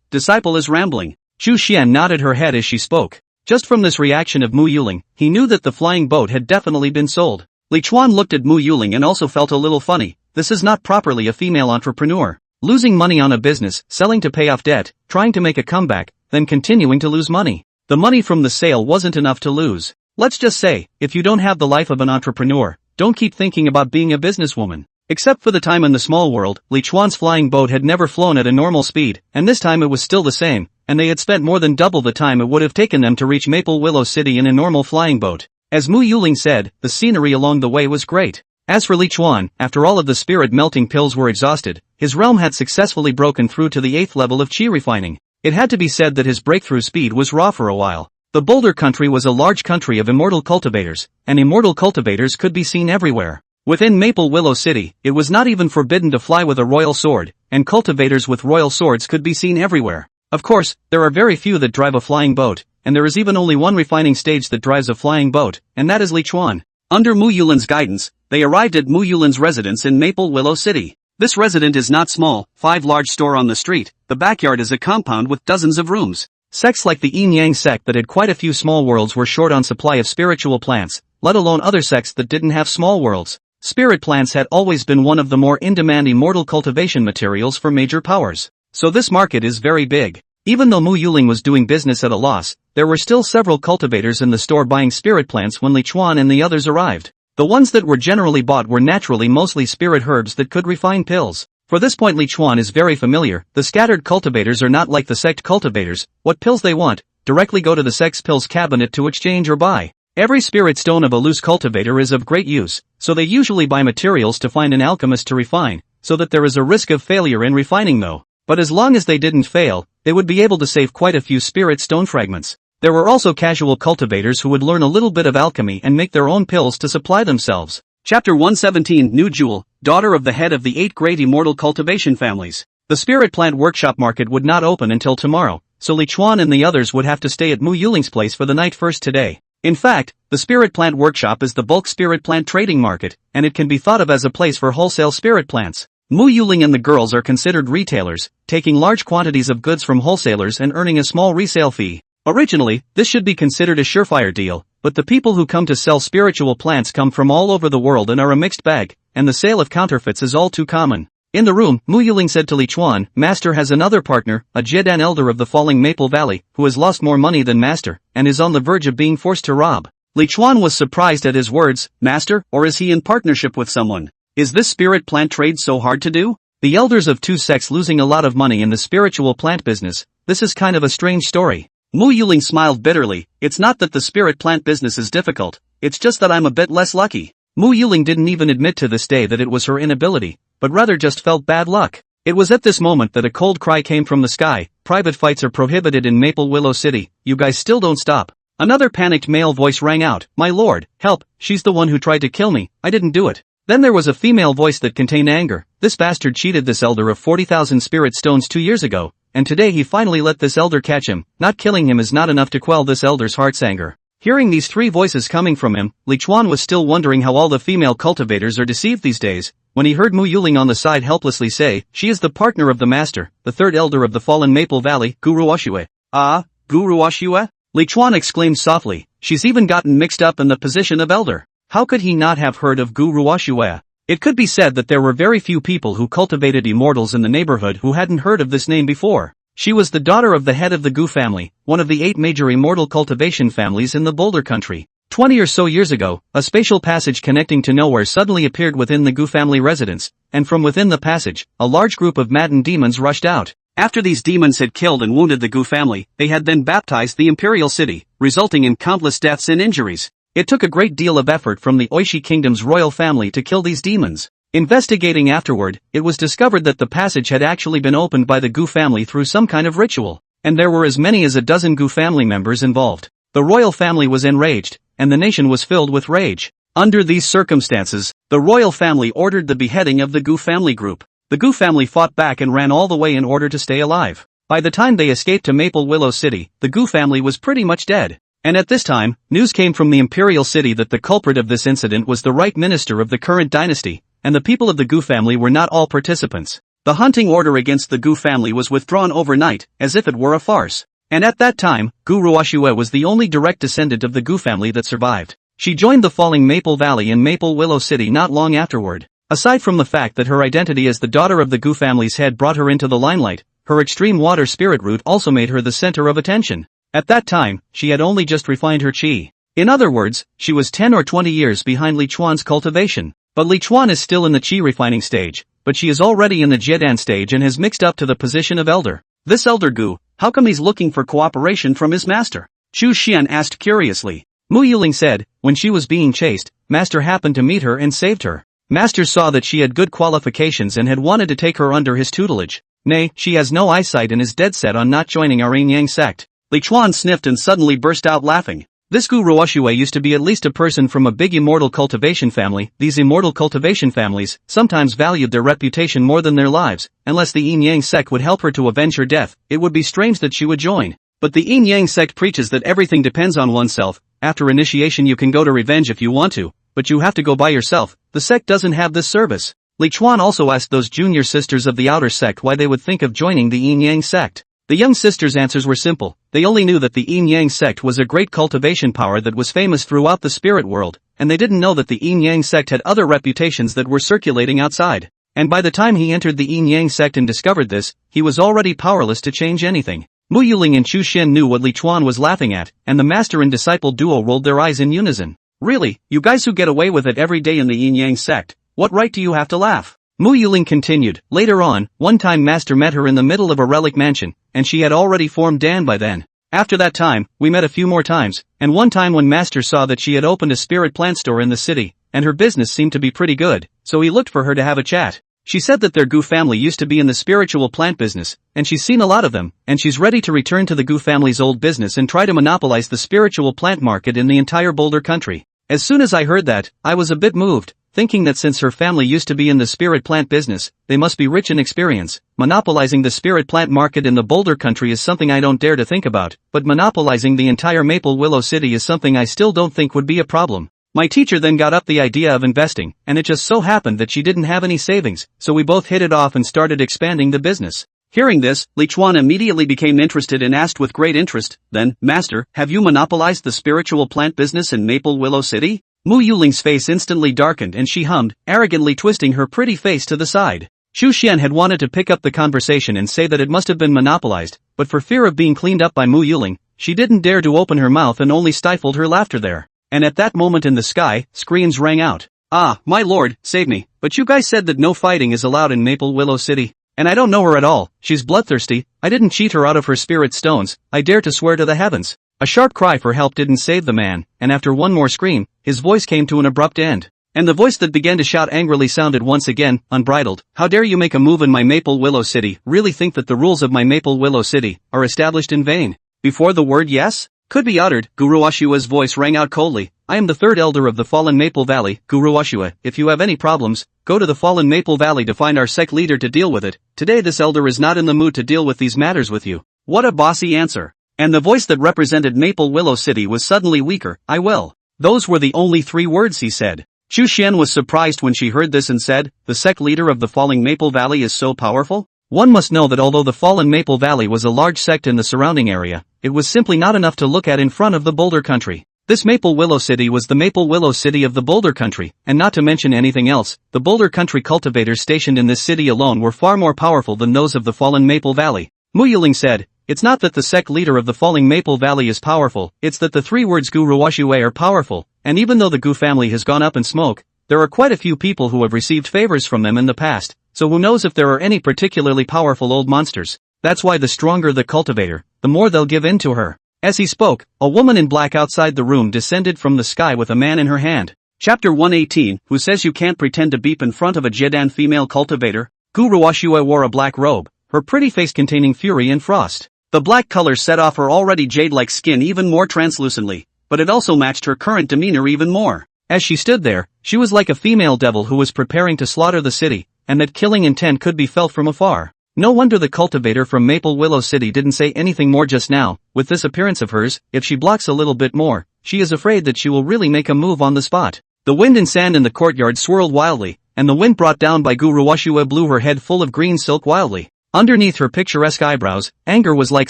disciple is rambling. Chu Shen nodded her head as she spoke. Just from this reaction of Mo Xiangling, he knew that the flying boat had definitely been sold. Li Chuan looked at Mo Xiangling and also felt a little funny. This is not properly a female entrepreneur. Losing money on a business, selling to pay off debt, trying to make a comeback, then continuing to lose money. The money from the sale wasn't enough to lose. Let's just say, if you don't have the life of an entrepreneur, don't keep thinking about being a businesswoman. Except for the time in the small world, Li Chuan's flying boat had never flown at a normal speed, and this time it was still the same, and they had spent more than double the time it would have taken them to reach Maple Willow City in a normal flying boat. As Mo Xiangling said, the scenery along the way was great. As for Li Chuan, after all of the spirit melting pills were exhausted, his realm had successfully broken through to the 8th level of chi refining. It had to be said that his breakthrough speed was raw for a while. The Boulder country was a large country of immortal cultivators, and immortal cultivators could be seen everywhere. Within Maple Willow City, it was not even forbidden to fly with a royal sword, and cultivators with royal swords could be seen everywhere. Of course, there are very few that drive a flying boat, and there is even only one refining stage that drives a flying boat, and that is Li Chuan. Under Mo Xiangling's guidance, they arrived at Mo Xiangling's residence in Maple Willow City. This residence is not small, 5 large store on the street, the backyard is a compound with dozens of rooms. Sects like the Yin-Yang sect that had quite a few small worlds were short on supply of spiritual plants, let alone other sects that didn't have small worlds. Spirit plants had always been one of the more in-demand immortal cultivation materials for major powers. So this market is very big. Even though Mo Xiangling was doing business at a loss, there were still several cultivators in the store buying spirit plants when Li Chuan and the others arrived. The ones that were generally bought were naturally mostly spirit herbs that could refine pills. For this point Li Chuan is very familiar, the scattered cultivators are not like the sect cultivators, what pills they want, directly go to the sect's pills cabinet to exchange or buy. Every spirit stone of a loose cultivator is of great use, so they usually buy materials to find an alchemist to refine, so that there is a risk of failure in refining though. But as long as they didn't fail, they would be able to save quite a few spirit stone fragments. There were also casual cultivators who would learn a little bit of alchemy and make their own pills to supply themselves. Chapter 117 New Jewel, daughter of the head of the 8 great immortal cultivation families. The spirit plant workshop market would not open until tomorrow, so Li Chuan and the others would have to stay at Mo Xiangling's place for the night first today. In fact, the spirit plant workshop is the bulk spirit plant trading market, and it can be thought of as a place for wholesale spirit plants. Mo Xiangling and the girls are considered retailers, taking large quantities of goods from wholesalers and earning a small resale fee. Originally, this should be considered a surefire deal, but the people who come to sell spiritual plants come from all over the world and are a mixed bag, and the sale of counterfeits is all too common. In the room, Mo Xiangling said to Li Chuan, Master has another partner, a Jiedan elder of the falling Maple Valley, who has lost more money than Master, and is on the verge of being forced to rob. Li Chuan was surprised at his words. Master, or is he in partnership with someone? Is this spirit plant trade so hard to do? The elders of 2 sects losing a lot of money in the spiritual plant business, this is kind of a strange story. Mo Xiangling smiled bitterly. It's not that the spirit plant business is difficult, it's just that I'm a bit less lucky. Mo Xiangling didn't even admit to this day that it was her inability, but rather just felt bad luck. It was at this moment that a cold cry came from the sky. Private fights are prohibited in Maple Willow City, you guys still don't stop. Another panicked male voice rang out, My lord, help, she's the one who tried to kill me, I didn't do it. Then there was a female voice that contained anger. This bastard cheated this elder of 40,000 spirit stones 2 years ago, and today he finally let this elder catch him. Not killing him is not enough to quell this elder's heart's anger. Hearing these 3 voices coming from him, Li Chuan was still wondering how all the female cultivators are deceived these days, when he heard Mo Xiangling on the side helplessly say, She is the partner of the master, the 3rd elder of the fallen Maple Valley, Guru Oshue. Ah, Guru Oshue? Li Chuan exclaimed softly, she's even gotten mixed up in the position of elder. How could he not have heard of Guru Oshue? It could be said that there were very few people who cultivated immortals in the neighborhood who hadn't heard of this name before. She was the daughter of the head of the Gu family, one of the 8 major immortal cultivation families in the Boulder country. 20 or so years ago, a spatial passage connecting to nowhere suddenly appeared within the Gu family residence, and from within the passage, a large group of maddened demons rushed out. After these demons had killed and wounded the Gu family, they had then baptized the imperial city, resulting in countless deaths and injuries. It took a great deal of effort from the Oishi kingdom's royal family to kill these demons. Investigating afterward, it was discovered that the passage had actually been opened by the Gu family through some kind of ritual, and there were as many as a dozen Gu family members involved. The royal family was enraged, and the nation was filled with rage. Under these circumstances, the royal family ordered the beheading of the Gu family group. The Gu family fought back and ran all the way in order to stay alive. By the time they escaped to Maple Willow City, the Gu family was pretty much dead. And at this time, news came from the imperial city that the culprit of this incident was the right minister of the current dynasty, and the people of the Gu family were not all participants. The hunting order against the Gu family was withdrawn overnight, as if it were a farce. And at that time, Guru Oshue was the only direct descendant of the Gu family that survived. She joined the falling Maple Valley in Maple Willow City not long afterward. Aside from the fact that her identity as the daughter of the Gu family's head brought her into the limelight, her extreme water spirit root also made her the center of attention. At that time, she had only just refined her chi. In other words, she was 10 or 20 years behind Li Chuan's cultivation. But Li Chuan is still in the chi refining stage, but she is already in the Jiedan stage and has mixed up to the position of elder. This elder Gu, how come he's looking for cooperation from his master? Chu Xian asked curiously. Mo Xiangling said, when she was being chased, master happened to meet her and saved her. Master saw that she had good qualifications and had wanted to take her under his tutelage. Nay, she has no eyesight and is dead set on not joining our Yin Yang sect. Li Chuan sniffed and suddenly burst out laughing. This Guru Oshue used to be at least a person from a big immortal cultivation family. These immortal cultivation families sometimes valued their reputation more than their lives. Unless the Yin Yang sect would help her to avenge her death, it would be strange that she would join. But the Yin Yang sect preaches that everything depends on oneself. After initiation you can go to revenge if you want to, but you have to go by yourself. The sect doesn't have this service. Li Chuan also asked those junior sisters of the outer sect why they would think of joining the Yin Yang sect. The young sisters' answers were simple. They only knew that the Yin Yang sect was a great cultivation power that was famous throughout the spirit world, and they didn't know that the Yin Yang sect had other reputations that were circulating outside. And by the time he entered the Yin Yang sect and discovered this, he was already powerless to change anything. Mo Xiangling and Chu Xian knew what Li Chuan was laughing at, and the master and disciple duo rolled their eyes in unison. Really, you guys who get away with it every day in the Yin Yang sect, what right do you have to laugh? Mo Xiangling continued. Later on, one time master met her in the middle of a relic mansion, and she had already formed Dan by then. After that time, we met a few more times, and one time when master saw that she had opened a spirit plant store in the city, and her business seemed to be pretty good, so he looked for her to have a chat. She said that their Gu family used to be in the spiritual plant business, and she's seen a lot of them, and she's ready to return to the Gu family's old business and try to monopolize the spiritual plant market in the entire Boulder country. As soon as I heard that, I was a bit moved, thinking that since her family used to be in the spirit plant business, they must be rich in experience. Monopolizing the spirit plant market in the Boulder country is something I don't dare to think about, but monopolizing the entire Maple Willow City is something I still don't think would be a problem. My teacher then got up the idea of investing, and it just so happened that she didn't have any savings, so we both hit it off and started expanding the business. Hearing this, Li Chuan immediately became interested and asked with great interest, then, Master, have you monopolized the spiritual plant business in Maple Willow City? Mo Xiangling's face instantly darkened and she hummed, arrogantly twisting her pretty face to the side. Chu Xian had wanted to pick up the conversation and say that it must have been monopolized, but for fear of being cleaned up by Mo Xiangling, she didn't dare to open her mouth and only stifled her laughter there. And at that moment in the sky, screams rang out. Ah, my lord, save me, but you guys said that no fighting is allowed in Maple Willow City. And I don't know her at all, she's bloodthirsty, I didn't cheat her out of her spirit stones, I dare to swear to the heavens. A sharp cry for help didn't save the man, and after one more scream, his voice came to an abrupt end. And the voice that began to shout angrily sounded once again, unbridled. How dare you make a move in my Maple Willow City, really think that the rules of my Maple Willow City are established in vain? Before the word yes could be uttered, Guru Ashua's voice rang out coldly. I am the third elder of the fallen Maple Valley, Guru Ashua. If you have any problems, go to the fallen Maple Valley to find our sect leader to deal with it. Today this elder is not in the mood to deal with these matters with you. What a bossy answer. And the voice that represented Maple Willow City was suddenly weaker. I will. Those were the only 3 words he said. Chu Xian was surprised when she heard this and said, the sect leader of the falling Maple Valley is so powerful? One must know that although the fallen Maple Valley was a large sect in the surrounding area, it was simply not enough to look at in front of the Boulder country. This Maple Willow City was the Maple Willow City of the Boulder country, and not to mention anything else, the Boulder country cultivators stationed in this city alone were far more powerful than those of the fallen Maple Valley. Mo Xiangling said, it's not that the sect leader of the falling Maple Valley is powerful, it's that the 3 words Gu Ruoxue are powerful, and even though the Gu family has gone up in smoke, there are quite a few people who have received favors from them in the past, so who knows if there are any particularly powerful old monsters. That's why the stronger the cultivator, the more they'll give in to her. As he spoke, a woman in black outside the room descended from the sky with a man in her hand. Chapter 118, who says you can't pretend to beep in front of a Jedan female cultivator? Gu Ruoxue wore a black robe, her pretty face containing fury and frost. The black color set off her already jade-like skin even more translucently, but it also matched her current demeanor even more. As she stood there, she was like a female devil who was preparing to slaughter the city, and that killing intent could be felt from afar. No wonder the cultivator from Maple Willow City didn't say anything more just now. With this appearance of hers, if she blocks a little bit more, she is afraid that she will really make a move on the spot. The wind and sand in the courtyard swirled wildly, and the wind brought down by Gu Ruoxue blew her head full of green silk wildly. Underneath her picturesque eyebrows, anger was like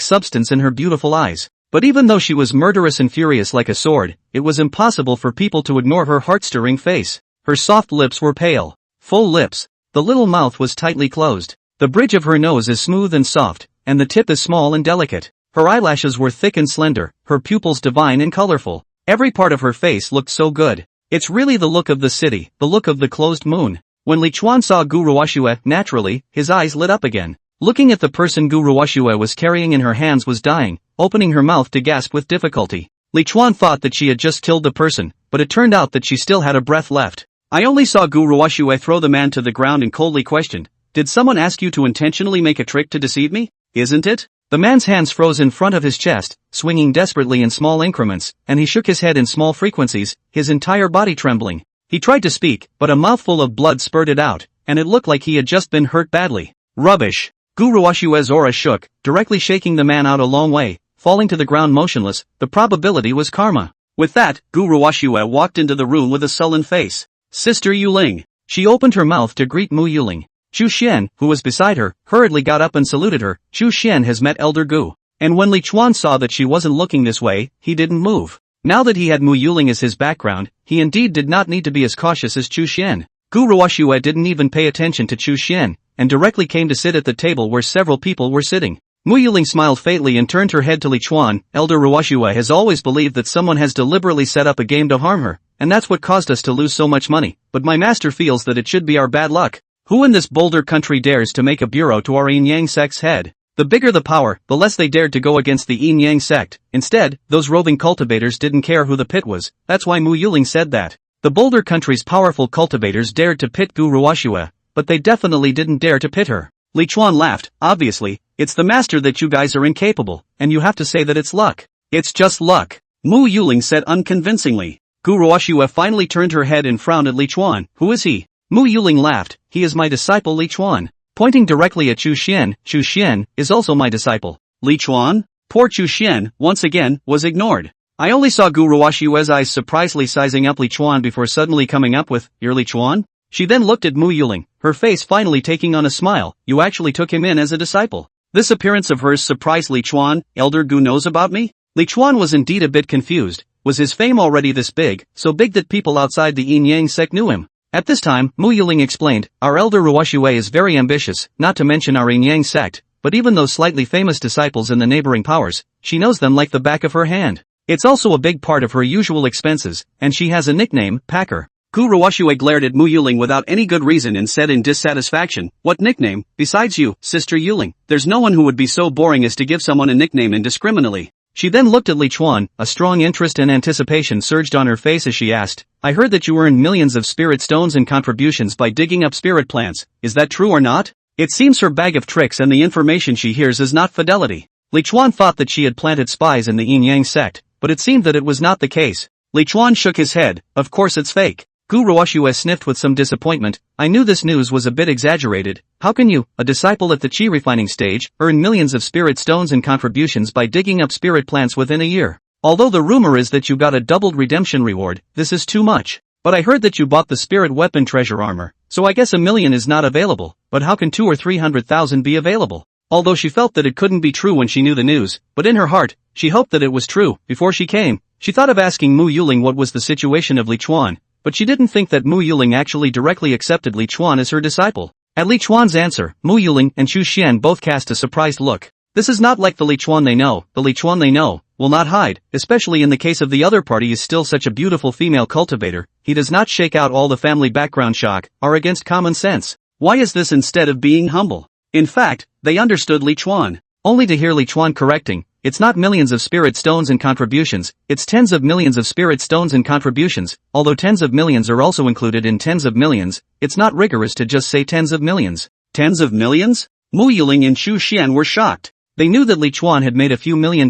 substance in her beautiful eyes. But even though she was murderous and furious like a sword, it was impossible for people to ignore her heart-stirring face. Her soft lips were pale, full lips. The little mouth was tightly closed. The bridge of her nose is smooth and soft, and the tip is small and delicate. Her eyelashes were thick and slender, her pupils divine and colorful. Every part of her face looked so good. It's really the look of the city, the look of the closed moon. When Li Chuan saw Gu Ruoxue, naturally, his eyes lit up again. Looking at the person Gu Ruoxue was carrying in her hands was dying, opening her mouth to gasp with difficulty. Li Chuan thought that she had just killed the person, but it turned out that she still had a breath left. I only saw Gu Ruoxue throw the man to the ground and coldly questioned, did someone ask you to intentionally make a trick to deceive me? Isn't it? The man's hands froze in front of his chest, swinging desperately in small increments, and he shook his head in small frequencies, his entire body trembling. He tried to speak, but a mouthful of blood spurted out, and it looked like he had just been hurt badly. Rubbish! Gu Ruoxue's aura shook, directly shaking the man out a long way, falling to the ground motionless. The probability was karma. With that, Gu Ruoxue walked into the room with a sullen face. Sister Yuling. She opened her mouth to greet Mo Xiangling. Chu Xian, who was beside her, hurriedly got up and saluted her. Chu Xian has met Elder Gu. And when Li Chuan saw that she wasn't looking this way, he didn't move. Now that he had Mo Xiangling as his background, he indeed did not need to be as cautious as Chu Xian. Gu Ruoxue didn't even pay attention to Chu Xian, and directly came to sit at the table where several people were sitting. Mo Xiangling smiled faintly and turned her head to Li Chuan. Elder Ruoxue has always believed that someone has deliberately set up a game to harm her, and that's what caused us to lose so much money, but my master feels that it should be our bad luck. Who in this Boulder country dares to make a bureau to our Yin Yang sect's head? The bigger the power, the less they dared to go against the Yin Yang sect. Instead, those roving cultivators didn't care who the pit was. That's why Mo Xiangling said that. The Boulder country's powerful cultivators dared to pit Gu Ruoxue, but they definitely didn't dare to pit her. Li Chuan laughed. Obviously, it's the master that you guys are incapable, and you have to say that it's luck. It's just luck, Mo Xiangling said unconvincingly. Gu Ruoxue finally turned her head and frowned at Li Chuan. Who is he? Mo Xiangling laughed. He is my disciple Li Chuan. Pointing directly at Chu Xian is also my disciple. Li Chuan? Poor Chu Xian, once again, was ignored. I only saw Gu Ruoxue's eyes surprisingly sizing up Li Chuan before suddenly coming up with, "You're Li Chuan?" She then looked at Mo Xiangling, her face finally taking on a smile. You actually took him in as a disciple. This appearance of hers surprised Li Chuan. Elder Gu knows about me? Li Chuan was indeed a bit confused. Was his fame already this big, so big that people outside the Yin Yang sect knew him? At this time, Mo Xiangling explained, our elder Ruoxue is very ambitious, not to mention our Yin Yang sect, but even those slightly famous disciples in the neighboring powers, she knows them like the back of her hand. It's also a big part of her usual expenses, and she has a nickname, Packer. Gu Ruoxue glared at Mo Xiangling without any good reason and said in dissatisfaction, what nickname, besides you, Sister Xiangling? There's no one who would be so boring as to give someone a nickname indiscriminately. She then looked at Li Chuan, a strong interest and anticipation surged on her face as she asked, I heard that you earned millions of spirit stones and contributions by digging up spirit plants, is that true or not? It seems her bag of tricks and the information she hears is not fidelity. Li Chuan thought that she had planted spies in the Yin Yang sect, but it seemed that it was not the case. Li Chuan shook his head, of course it's fake. Gu Ruoxue sniffed with some disappointment. I knew this news was a bit exaggerated. How can you, a disciple at the chi refining stage, earn millions of spirit stones and contributions by digging up spirit plants within a year? Although the rumor is that you got a doubled redemption reward, this is too much. But I heard that you bought the spirit weapon treasure armor, so I guess 1 million is not available, but how can 200,000 or 300,000 be available? Although she felt that it couldn't be true when she knew the news, but in her heart, she hoped that it was true. Before she came, she thought of asking Mo Xiangling what was the situation of Li Chuan, but she didn't think that Mo Xiangling actually directly accepted Li Chuan as her disciple. At Li Chuan's answer, Mo Xiangling and Chu Xian both cast a surprised look. This is not like the Li Chuan they know. The Li Chuan they know will not hide, especially in the case of the other party is still such a beautiful female cultivator. He does not shake out all the family background shock, are against common sense. Why is this instead of being humble? In fact, they understood Li Chuan. Only to hear Li Chuan correcting, it's not millions of spirit stones and contributions, it's tens of millions of spirit stones and contributions, although tens of millions are also included in tens of millions, it's not rigorous to just say tens of millions. Tens of millions? Mo Xiangling and Chu Xian were shocked. They knew that Li Chuan had made a few $1 million,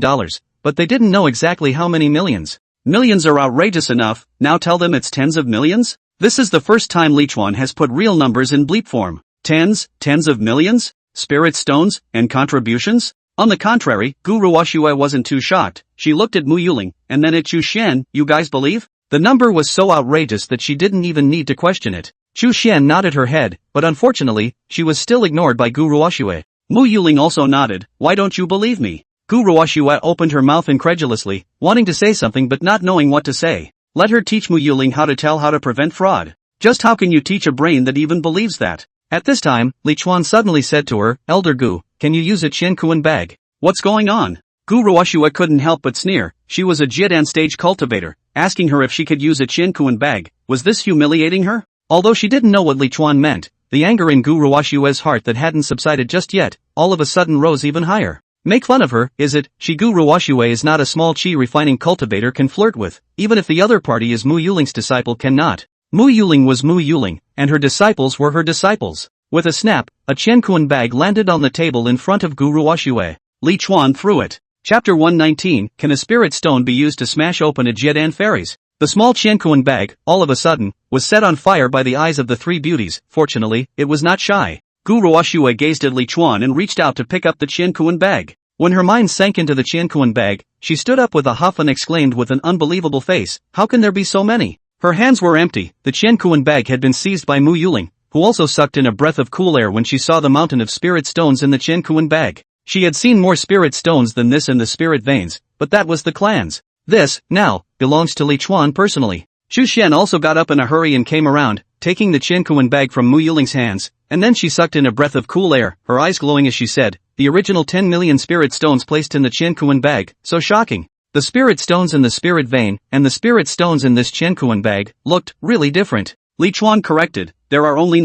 but they didn't know exactly how many millions. Millions are outrageous enough, now tell them it's tens of millions? This is the first time Li Chuan has put real numbers in bleep form. Tens of millions? Spirit stones, and contributions? On the contrary, Gu Ruoxue wasn't too shocked. She looked at Mo Xiangling, and then at Chu Xian. You guys believe? The number was so outrageous that she didn't even need to question it. Chu Xian nodded her head, but unfortunately, she was still ignored by Gu Ruoxue. Mo Xiangling also nodded. Why don't you believe me? Gu Ruoxue opened her mouth incredulously, wanting to say something but not knowing what to say. Let her teach Mo Xiangling how to tell how to prevent fraud. Just how can you teach a brain that even believes that? At this time, Li Chuan suddenly said to her, Elder Gu, can you use a Qiankuan bag? What's going on? Gu Ruoxue couldn't help but sneer. She was a Jiedan stage cultivator, asking her if she could use a Qiankuan bag. Was this humiliating her? Although she didn't know what Li Chuan meant, the anger in Gu Ruoxue's heart that hadn't subsided just yet, all of a sudden rose even higher. Make fun of her, is it? She Gu Ruoxue is not a small chi refining cultivator can flirt with, even if the other party is Mo Xiangling's disciple cannot. Mo Xiangling was Mo Xiangling, and her disciples were her disciples. With a snap, a Qiankuan bag landed on the table in front of Gu Ruoxue. Li Chuan threw it. Chapter 119, Can a spirit stone be used to smash open a Jiedan fairies? The small Qiankuan bag, all of a sudden, was set on fire by the eyes of the three beauties. Fortunately, it was not shy. Gu Ruoxue gazed at Li Chuan and reached out to pick up the Qiankuan bag. When her mind sank into the Qiankuan bag, she stood up with a huff and exclaimed with an unbelievable face, how can there be so many? Her hands were empty. The Qiankuan bag had been seized by Mo Xiangling, who also sucked in a breath of cool air when she saw the mountain of spirit stones in the Qiankuan bag. She had seen more spirit stones than this in the spirit veins, but that was the clan's. This, now, belongs to Li Chuan personally. Chu Xian also got up in a hurry and came around, taking the Qiankuan bag from Mo Xiangling's hands, and then she sucked in a breath of cool air, her eyes glowing as she said, the original 10 million spirit stones placed in the Qiankuan bag, so shocking. The spirit stones in the spirit vein, and the spirit stones in this Qiankuan bag, looked really different. Li Chuan corrected, there are only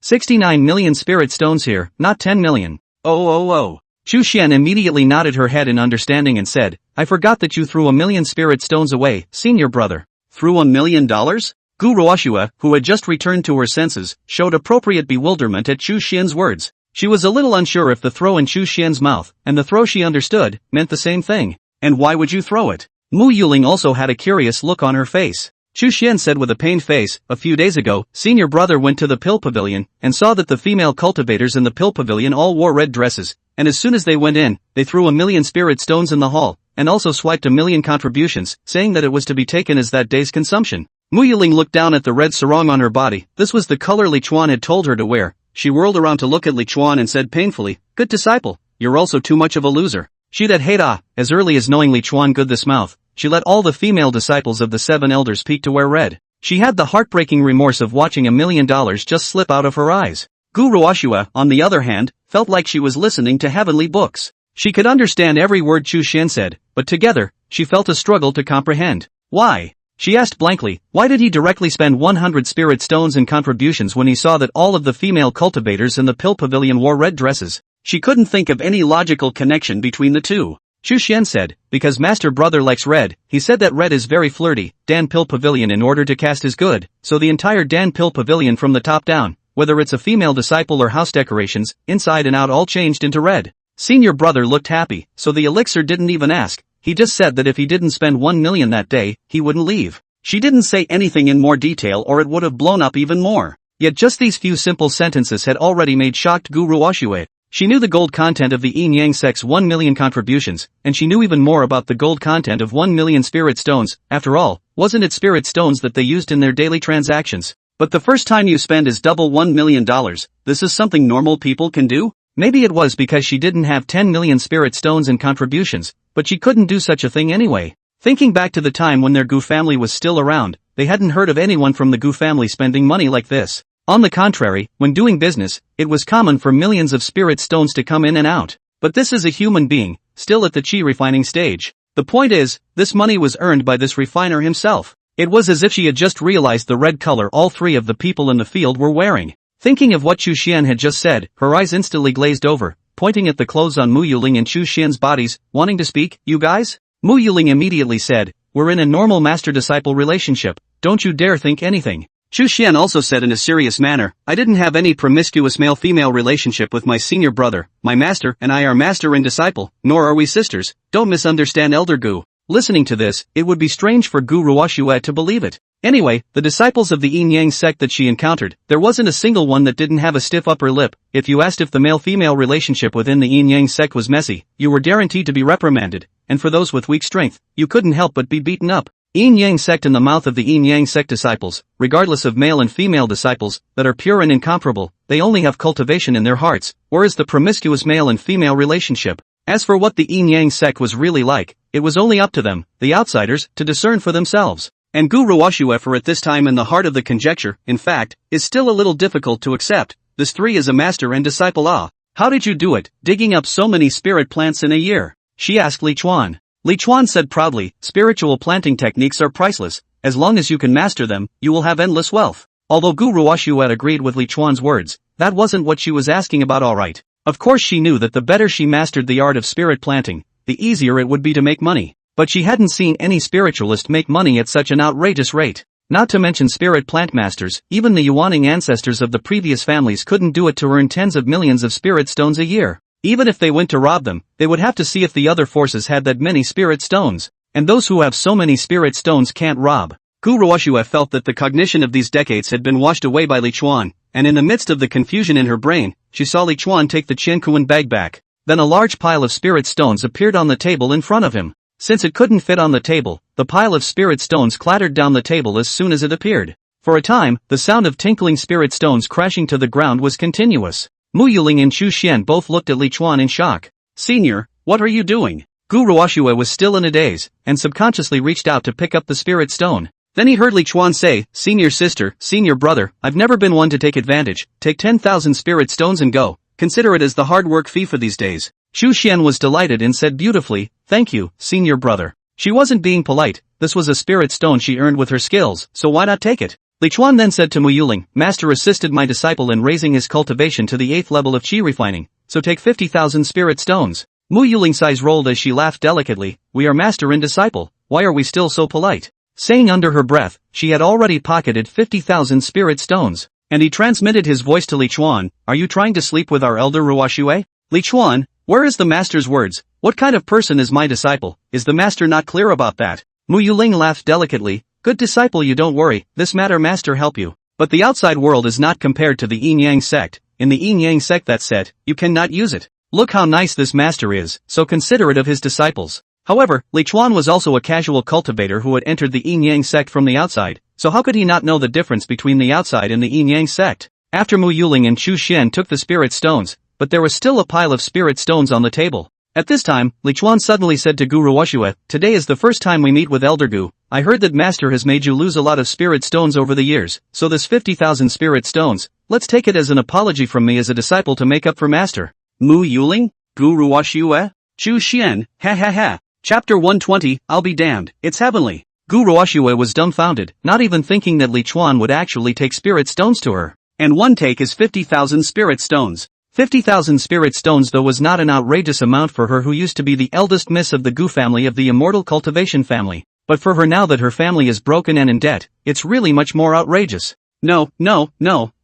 69 million spirit stones here, not 10 million. Oh. Chu Xian immediately nodded her head in understanding and said, I forgot that you threw 1 million spirit stones away, senior brother. Threw $1 million? Gu Ruoxue, who had just returned to her senses, showed appropriate bewilderment at Chu Xian's words. She was a little unsure if the throw in Chu Xian's mouth, and the throw she understood, meant the same thing. And why would you throw it? Mo Xiangling also had a curious look on her face. Chu Xian said with a pained face, a few days ago, senior brother went to the pill pavilion, and saw that the female cultivators in the pill pavilion all wore red dresses, and as soon as they went in, they threw 1,000,000 spirit stones in the hall, and also swiped 1,000,000 contributions, saying that it was to be taken as that day's consumption. Mo Xiangling looked down at the red sarong on her body. This was the color Li Chuan had told her to wear. She whirled around to look at Li Chuan and said painfully, "Good disciple, you're also too much of a loser." She that hate as early as knowing Li Chuan good this mouth, she let all the female disciples of the 7 elders peek to wear red. She had the heartbreaking remorse of watching $1,000,000 just slip out of her eyes. Gu Ruoxue, on the other hand, felt like she was listening to heavenly books. She could understand every word Chu Xian said, but together, she felt a struggle to comprehend. Why? She asked blankly, why did he directly spend 100 spirit stones in contributions when he saw that all of the female cultivators in the pill pavilion wore red dresses? She couldn't think of any logical connection between the two. Chu Xian said, because master brother likes red, he said that red is very flirty, Dan Pill Pavilion in order to cast his good, so the entire Dan Pill Pavilion from the top down, whether it's a female disciple or house decorations, inside and out all changed into red. Senior brother looked happy, so the elixir didn't even ask, he just said that if he didn't spend 1,000,000 that day, he wouldn't leave. She didn't say anything in more detail or it would have blown up even more. Yet just these few simple sentences had already made shocked Gu Ruoxue. She knew the gold content of the Yin Yang sect's 1,000,000 contributions, and she knew even more about the gold content of 1,000,000 spirit stones. After all, wasn't it spirit stones that they used in their daily transactions? But the first time you spend is double $1,000,000, this is something normal people can do? Maybe it was because she didn't have 10,000,000 spirit stones in contributions, but she couldn't do such a thing anyway. Thinking back to the time when their Gu family was still around, they hadn't heard of anyone from the Gu family spending money like this. On the contrary, when doing business, it was common for millions of spirit stones to come in and out. But this is a human being, still at the chi refining stage. The point is, this money was earned by this refiner himself. It was as if she had just realized the red color all 3 of the people in the field were wearing. Thinking of what Chu Xian had just said, her eyes instantly glazed over, pointing at the clothes on Mo Xiangling and Chu Xian's bodies, wanting to speak. You guys? Mo Xiangling immediately said, we're in a normal master-disciple relationship, don't you dare think anything. Chu Xian also said in a serious manner, I didn't have any promiscuous male-female relationship with my senior brother, my master and I are master and disciple, nor are we sisters, don't misunderstand Elder Gu. Listening to this, it would be strange for Gu Ruoxue to believe it. Anyway, the disciples of the Yin Yang sect that she encountered, there wasn't a single one that didn't have a stiff upper lip. If you asked if the male-female relationship within the Yin Yang sect was messy, you were guaranteed to be reprimanded, and for those with weak strength, you couldn't help but be beaten up. Yin Yang sect in the mouth of the Yin Yang sect disciples, regardless of male and female disciples, that are pure and incomparable, they only have cultivation in their hearts, whereas the promiscuous male and female relationship. As for what the Yin Yang sect was really like, it was only up to them, the outsiders, to discern for themselves. And Gu Ruoxue for at this time in the heart of the conjecture, in fact, is still a little difficult to accept. This 3 is a master and disciple. How did you do it, digging up so many spirit plants in a year? She asked Li Chuan. Li Chuan said proudly, spiritual planting techniques are priceless, as long as you can master them, you will have endless wealth. Although Gu Ruoxue agreed with Li Chuan's words, that wasn't what she was asking about alright. Of course she knew that the better she mastered the art of spirit planting, the easier it would be to make money. But she hadn't seen any spiritualist make money at such an outrageous rate. Not to mention spirit plant masters, even the Yuaning ancestors of the previous families couldn't do it to earn tens of millions of spirit stones a year. Even if they went to rob them, they would have to see if the other forces had that many spirit stones. And those who have so many spirit stones can't rob. Gu Ruoxue felt that the cognition of these decades had been washed away by Li Chuan, and in the midst of the confusion in her brain, she saw Li Chuan take the Qiankuan bag back. Then a large pile of spirit stones appeared on the table in front of him. Since it couldn't fit on the table, the pile of spirit stones clattered down the table as soon as it appeared. For a time, the sound of tinkling spirit stones crashing to the ground was continuous. Mo Xiangling and Chu Xian both looked at Li Chuan in shock. Senior, what are you doing? Gu Ruoxue was still in a daze, and subconsciously reached out to pick up the spirit stone. Then he heard Li Chuan say, Senior sister, senior brother, I've never been one to take advantage, take 10,000 spirit stones and go, consider it as the hard work fee for these days. Chu Xian was delighted and said beautifully, thank you, senior brother. She wasn't being polite, this was a spirit stone she earned with her skills, so why not take it? Li Chuan then said to Mo Xiangling, Master assisted my disciple in raising his cultivation to the 8th level of chi refining, so take 50,000 spirit stones. Mo Xiangling's eyes rolled as she laughed delicately, we are master and disciple, why are we still so polite? saying under her breath, she had already pocketed 50,000 spirit stones. And he transmitted his voice to Li Chuan, "Are you trying to sleep with our elder Ruoxue? Li Chuan, where is the master's words? What kind of person is my disciple? Is the master not clear about that?" Mo Xiangling laughed delicately, "Good disciple, you don't worry, this matter master help you. But the outside world is not compared to the Yin-Yang sect. In the Yin-Yang sect that set, you cannot use it. Look how nice this master is, so considerate of his disciples." However, Li Chuan was also a casual cultivator who had entered the Yin-Yang sect from the outside, so how could he not know the difference between the outside and the Yin-Yang sect? After Mo Xiangling and Chu Xian took the spirit stones, but there was still a pile of spirit stones on the table. At this time, Li Chuan suddenly said to Gu Ruoxue, "Today is the first time we meet with Elder Gu. I heard that master has made you lose a lot of spirit stones over the years, so this 50,000 spirit stones, let's take it as an apology from me as a disciple to make up for master." Mo Xiangling? Gu Ruoxue? Chu Xian, ha ha ha. Chapter 120, I'll be damned, it's heavenly. Gu Ruoxue was dumbfounded, not even thinking that Li Chuan would actually take spirit stones to her. And one take is 50,000 spirit stones. 50,000 spirit stones though was not an outrageous amount for her who used to be the eldest miss of the Gu family of the immortal cultivation family. But for her now that her family is broken and in debt, it's really much more outrageous. No,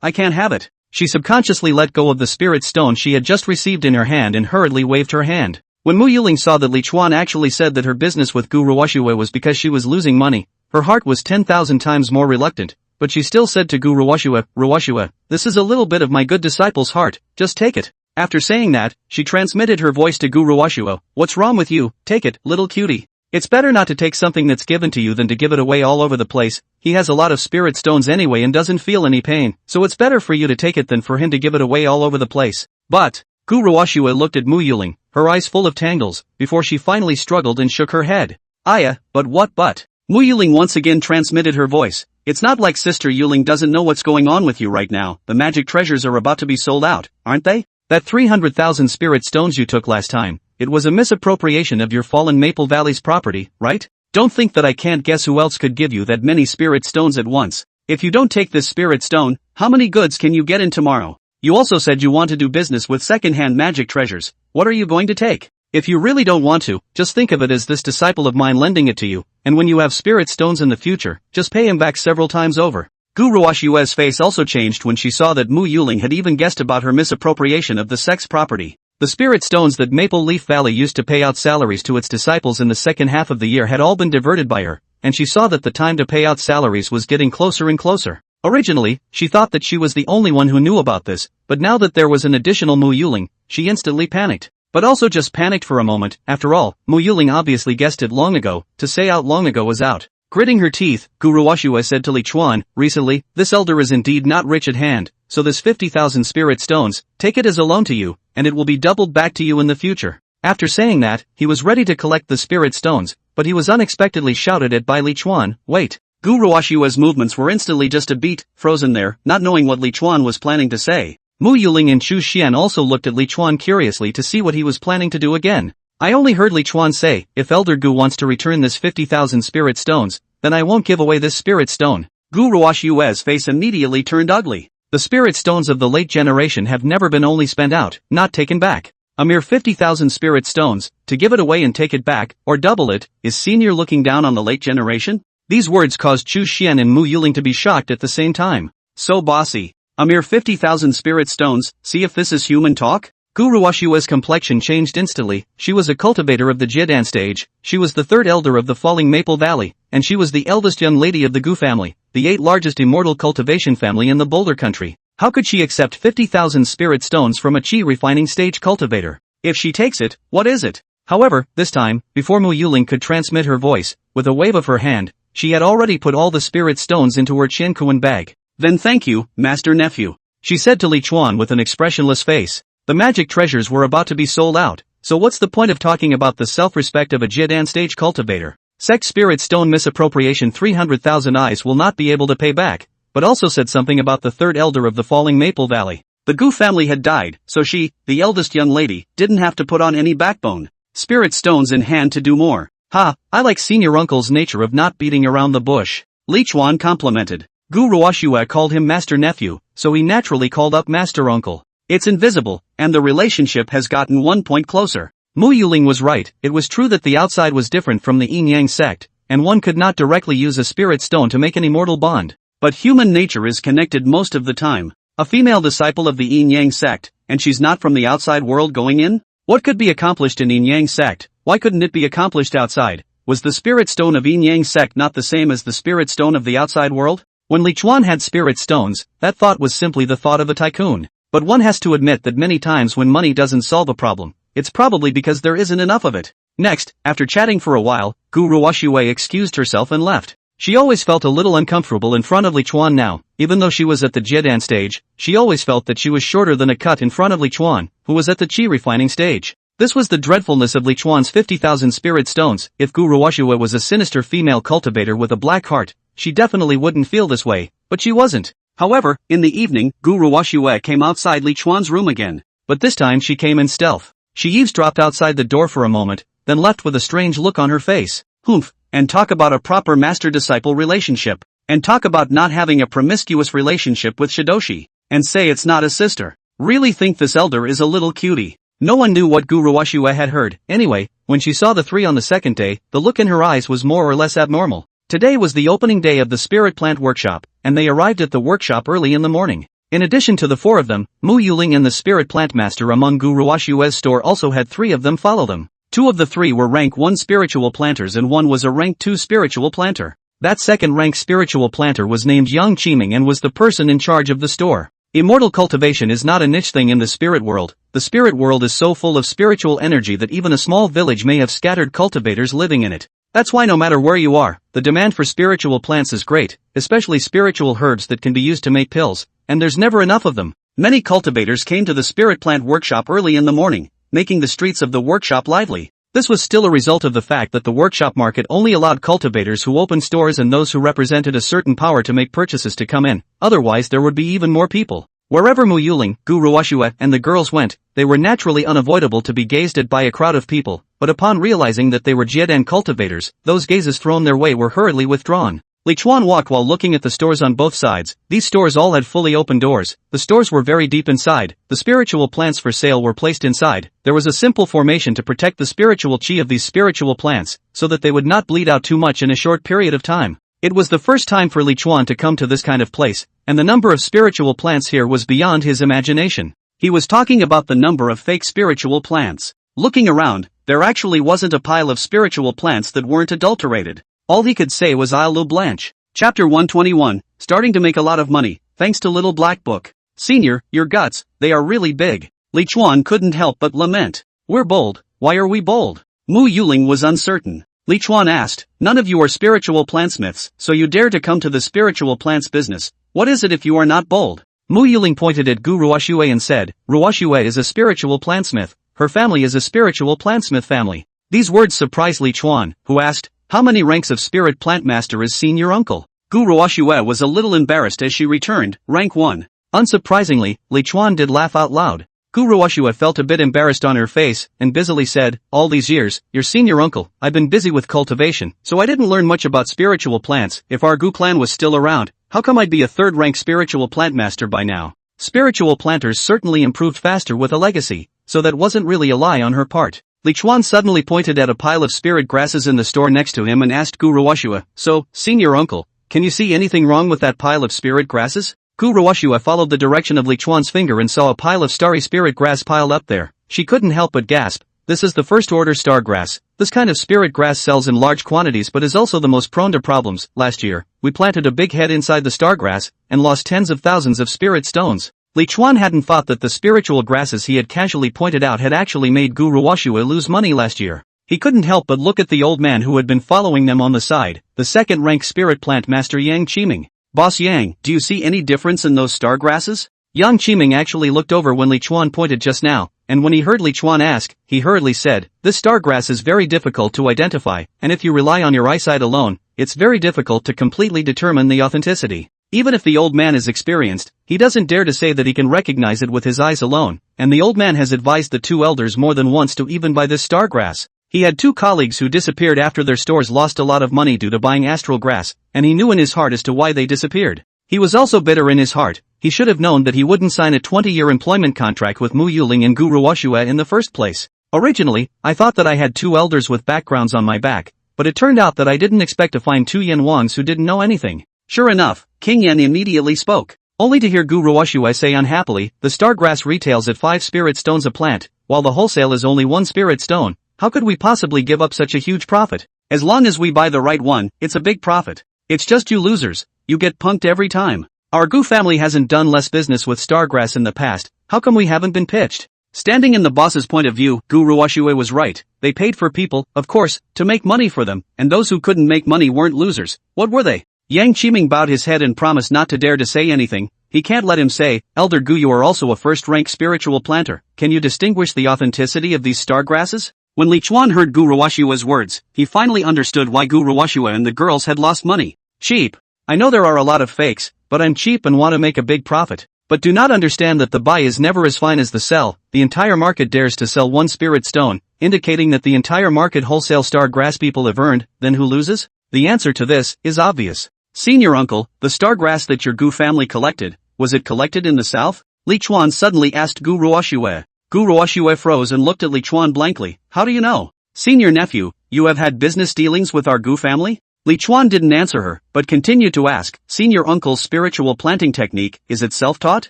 I can't have it. She subconsciously let go of the spirit stone she had just received in her hand and hurriedly waved her hand. When Mo Xiangling saw that Li Chuan actually said that her business with Gu Ruoxue was because she was losing money, her heart was 10,000 times more reluctant, but she still said to Gu Ruoxue, "Ruoxue, this is a little bit of my good disciple's heart, just take it." After saying that, she transmitted her voice to Gu Ruoxue, "What's wrong with you? Take it, little cutie. It's better not to take something that's given to you than to give it away all over the place. He has a lot of spirit stones anyway and doesn't feel any pain, so it's better for you to take it than for him to give it away all over the place." But Gu Ruoxue looked at Mo Xiangling, her eyes full of tangles, before she finally struggled and shook her head. "Aya, but what but?" Mo Xiangling once again transmitted her voice, "It's not like Sister Xiangling doesn't know what's going on with you right now. The magic treasures are about to be sold out, aren't they? That 300,000 spirit stones you took last time, it was a misappropriation of your fallen Maple Valley's property, right? Don't think that I can't guess who else could give you that many spirit stones at once. If you don't take this spirit stone, how many goods can you get in tomorrow? You also said you want to do business with second-hand magic treasures. What are you going to take? If you really don't want to, just think of it as this disciple of mine lending it to you, and when you have spirit stones in the future, just pay him back several times over." Gu Ruoxue's face also changed when she saw that Mo Xiangling had even guessed about her misappropriation of the sect's property. The spirit stones that Maple Leaf Valley used to pay out salaries to its disciples in the second half of the year had all been diverted by her, and she saw that the time to pay out salaries was getting closer and closer. Originally, she thought that she was the only one who knew about this, but now that there was an additional Mo Xiangling, she instantly panicked. But also just panicked for a moment. After all, Mo Xiangling obviously guessed it long ago. To say out long ago was out. Gritting her teeth, Gu Ruoxue said to Li Chuan, "Recently, this elder is indeed not rich at hand, so this 50,000 spirit stones, take it as a loan to you, and it will be doubled back to you in the future." After saying that, he was ready to collect the spirit stones, but he was unexpectedly shouted at by Li Chuan, "Wait." Gu Ruoxue's movements were instantly just a beat, frozen there, not knowing what Li Chuan was planning to say. Mo Xiangling and Chu Xian also looked at Li Chuan curiously to see what he was planning to do again. "I only heard Li Chuan say, if Elder Gu wants to return this 50,000 spirit stones, then I won't give away this spirit stone." Gu Ruoxue's face immediately turned ugly. The spirit stones of the late generation have never been only spent out, not taken back. A mere 50,000 spirit stones, to give it away and take it back, or double it, is senior looking down on the late generation? These words caused Chu Xian and Mo Xiangling to be shocked at the same time. So bossy. A mere 50,000 spirit stones, see if this is human talk? Gu Ruoxue's complexion changed instantly. She was a cultivator of the Jidan stage, she was the third elder of the falling Maple Valley, and she was the eldest young lady of the Gu family, the 8th largest immortal cultivation family in the Boulder country. How could she accept 50,000 spirit stones from a chi refining stage cultivator? If she takes it, what is it? However, this time, before Mo Xiangling could transmit her voice, with a wave of her hand, she had already put all the spirit stones into her Qiankuan bag. "Then thank you, Master Nephew," she said to Li Chuan with an expressionless face. The magic treasures were about to be sold out, so what's the point of talking about the self-respect of a Jidan stage cultivator? Sect spirit stone misappropriation 300,000 eyes will not be able to pay back, but also said something about the third elder of the falling Maple Valley. The Gu family had died, so she, the eldest young lady, didn't have to put on any backbone. Spirit stones in hand to do more. "Ha, I like senior uncle's nature of not beating around the bush," Li Chuan complimented. Gu Ruoxue called him Master Nephew, so he naturally called up Master Uncle. It's invisible, and the relationship has gotten 1 point closer. Mo Xiangling was right, it was true that the outside was different from the Yin-Yang sect, and one could not directly use a spirit stone to make an immortal bond. But human nature is connected most of the time. A female disciple of the Yin Yang sect, and she's not from the outside world going in? What could be accomplished in Yin Yang sect? Why couldn't it be accomplished outside? Was the spirit stone of Yin Yang sect not the same as the spirit stone of the outside world? When Li Chuan had spirit stones, that thought was simply the thought of a tycoon. But one has to admit that many times when money doesn't solve a problem, it's probably because there isn't enough of it. Next, after chatting for a while, Gu Ruoxue excused herself and left. She always felt a little uncomfortable in front of Li Chuan now. Even though she was at the Jiedan stage, she always felt that she was shorter than a cut in front of Li Chuan, who was at the Qi refining stage. This was the dreadfulness of Li Chuan's 50,000 spirit stones. If Gu Ruoxue was a sinister female cultivator with a black heart, she definitely wouldn't feel this way, but she wasn't. However, in the evening, Gu Ruoxue came outside Li Chuan's room again. But this time she came in stealth. She eavesdropped outside the door for a moment, then left with a strange look on her face. Humph, and talk about a proper master-disciple relationship. And talk about not having a promiscuous relationship with Shidoshi. And say it's not a sister. Really think this elder is a little cutie. No one knew what Gu Ruoxue had heard. Anyway, when she saw the three on the second day, the look in her eyes was more or less abnormal. Today was the opening day of the Spirit Plant Workshop, and they arrived at the workshop early in the morning. In addition to the four of them, Mo Xiangling and the Spirit Plant Master among Gu Ruoxue's store also had three of them follow them. Two of the three were rank 1 spiritual planters and one was a rank 2 spiritual planter. That second rank spiritual planter was named Yang Qiming and was the person in charge of the store. Immortal cultivation is not a niche thing in the spirit world. The spirit world is so full of spiritual energy that even a small village may have scattered cultivators living in it. That's why no matter where you are, the demand for spiritual plants is great, especially spiritual herbs that can be used to make pills, and there's never enough of them. Many cultivators came to the Spirit Plant Workshop early in the morning, making the streets of the workshop lively. This was still a result of the fact that the workshop market only allowed cultivators who opened stores and those who represented a certain power to make purchases to come in, otherwise there would be even more people. Wherever Mo Xiangling, Gu Ruoxue, and the girls went, they were naturally unavoidable to be gazed at by a crowd of people, but upon realizing that they were Jiedan cultivators, those gazes thrown their way were hurriedly withdrawn. Li Chuan walked while looking at the stores on both sides. These stores all had fully open doors. The stores were very deep inside. The spiritual plants for sale were placed inside. There was a simple formation to protect the spiritual chi of these spiritual plants, so that they would not bleed out too much in a short period of time. It was the first time for Li Chuan to come to this kind of place, and the number of spiritual plants here was beyond his imagination. He was talking about the number of fake spiritual plants. Looking around, there actually wasn't a pile of spiritual plants that weren't adulterated. All he could say was "I'll blanche." Chapter 121, starting to make a lot of money, thanks to Little Black Book. Senior, your guts, they are really big. Li Chuan couldn't help but lament. We're bold, why are we bold? Mo Xiangling was uncertain. Li Chuan asked, none of you are spiritual plantsmiths, so you dare to come to the spiritual plants business. What is it if you are not bold? Mo Xiangling pointed at Gu Ruoxue and said, Ruoxue is a spiritual plantsmith. Her family is a spiritual plantsmith family. These words surprised Li Chuan, who asked, how many ranks of spirit plant master is senior uncle? Gu Ruoxue was a little embarrassed as she returned, rank 1. Unsurprisingly, Li Chuan did laugh out loud. Gu Ruoxue felt a bit embarrassed on her face, and busily said, all these years, your senior uncle, I've been busy with cultivation, so I didn't learn much about spiritual plants. If our Gu clan was still around, how come I'd be a third-rank spiritual plant master by now? Spiritual planters certainly improved faster with a legacy, so that wasn't really a lie on her part. Li Chuan suddenly pointed at a pile of spirit grasses in the store next to him and asked Gu Ruoxue, so, senior uncle, can you see anything wrong with that pile of spirit grasses? Gu Ruoxue followed the direction of Li Chuan's finger and saw a pile of starry spirit grass piled up there. She couldn't help but gasp. This is the first order star grass. This kind of spirit grass sells in large quantities but is also the most prone to problems. Last year, we planted a big head inside the star grass and lost tens of thousands of spirit stones. Li Chuan hadn't thought that the spiritual grasses he had casually pointed out had actually made Gu Ruoxue lose money last year. He couldn't help but look at the old man who had been following them on the side, the second-rank spirit plant master Yang Qiming. Boss Yang, do you see any difference in those star grasses? Yang Qiming actually looked over when Li Chuan pointed just now, and when he heard Li Chuan ask, he hurriedly said, this star grass is very difficult to identify, and if you rely on your eyesight alone, it's very difficult to completely determine the authenticity. Even if the old man is experienced, he doesn't dare to say that he can recognize it with his eyes alone, and the old man has advised the two elders more than once to even buy this star grass. He had two colleagues who disappeared after their stores lost a lot of money due to buying astral grass, and he knew in his heart as to why they disappeared. He was also bitter in his heart. He should have known that he wouldn't sign a 20-year employment contract with Mo Xiangling and Gu Ruoxue in the first place. Originally, I thought that I had two elders with backgrounds on my back, but it turned out that I didn't expect to find two Yan Wangs who didn't know anything. Sure enough, King Yan immediately spoke. Only to hear Gu Ruoxue say unhappily, the stargrass retails at 5 spirit stones a plant, while the wholesale is only 1 spirit stone. How could we possibly give up such a huge profit? As long as we buy the right one, it's a big profit. It's just you losers, you get punked every time. Our Gu family hasn't done less business with stargrass in the past, how come we haven't been pitched? Standing in the boss's point of view, Gu Ruoxue was right. They paid for people, of course, to make money for them, and those who couldn't make money weren't losers. What were they? Yang Qiming bowed his head and promised not to dare to say anything. He can't let him say, Elder Gu, you are also a first-rank spiritual planter. Can you distinguish the authenticity of these star grasses? When Li Chuan heard Gu Ruoxue's words, he finally understood why Gu Ruoxue and the girls had lost money. Cheap. I know there are a lot of fakes, but I'm cheap and want to make a big profit. But do not understand that the buy is never as fine as the sell. The entire market dares to sell 1 spirit stone, indicating that the entire market wholesale star grass people have earned. Then who loses? The answer to this is obvious. Senior uncle, the star grass that your Gu family collected, was it collected in the south? Li Chuan suddenly asked Gu Ruoxue. Gu Ruoxue froze and looked at Li Chuan blankly. How do you know? Senior nephew, you have had business dealings with our Gu family? Li Chuan didn't answer her, but continued to ask, Senior uncle's spiritual planting technique, is it self-taught?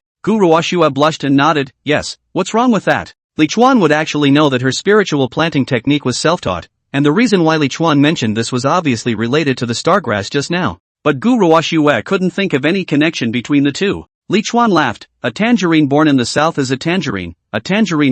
Gu Ruoxue blushed and nodded, yes, what's wrong with that? Li Chuan would actually know that her spiritual planting technique was self-taught, and the reason why Li Chuan mentioned this was obviously related to the stargrass just now. But Gu Ruoxue couldn't think of any connection between the two. Li Chuan laughed, a tangerine born in the south is a tangerine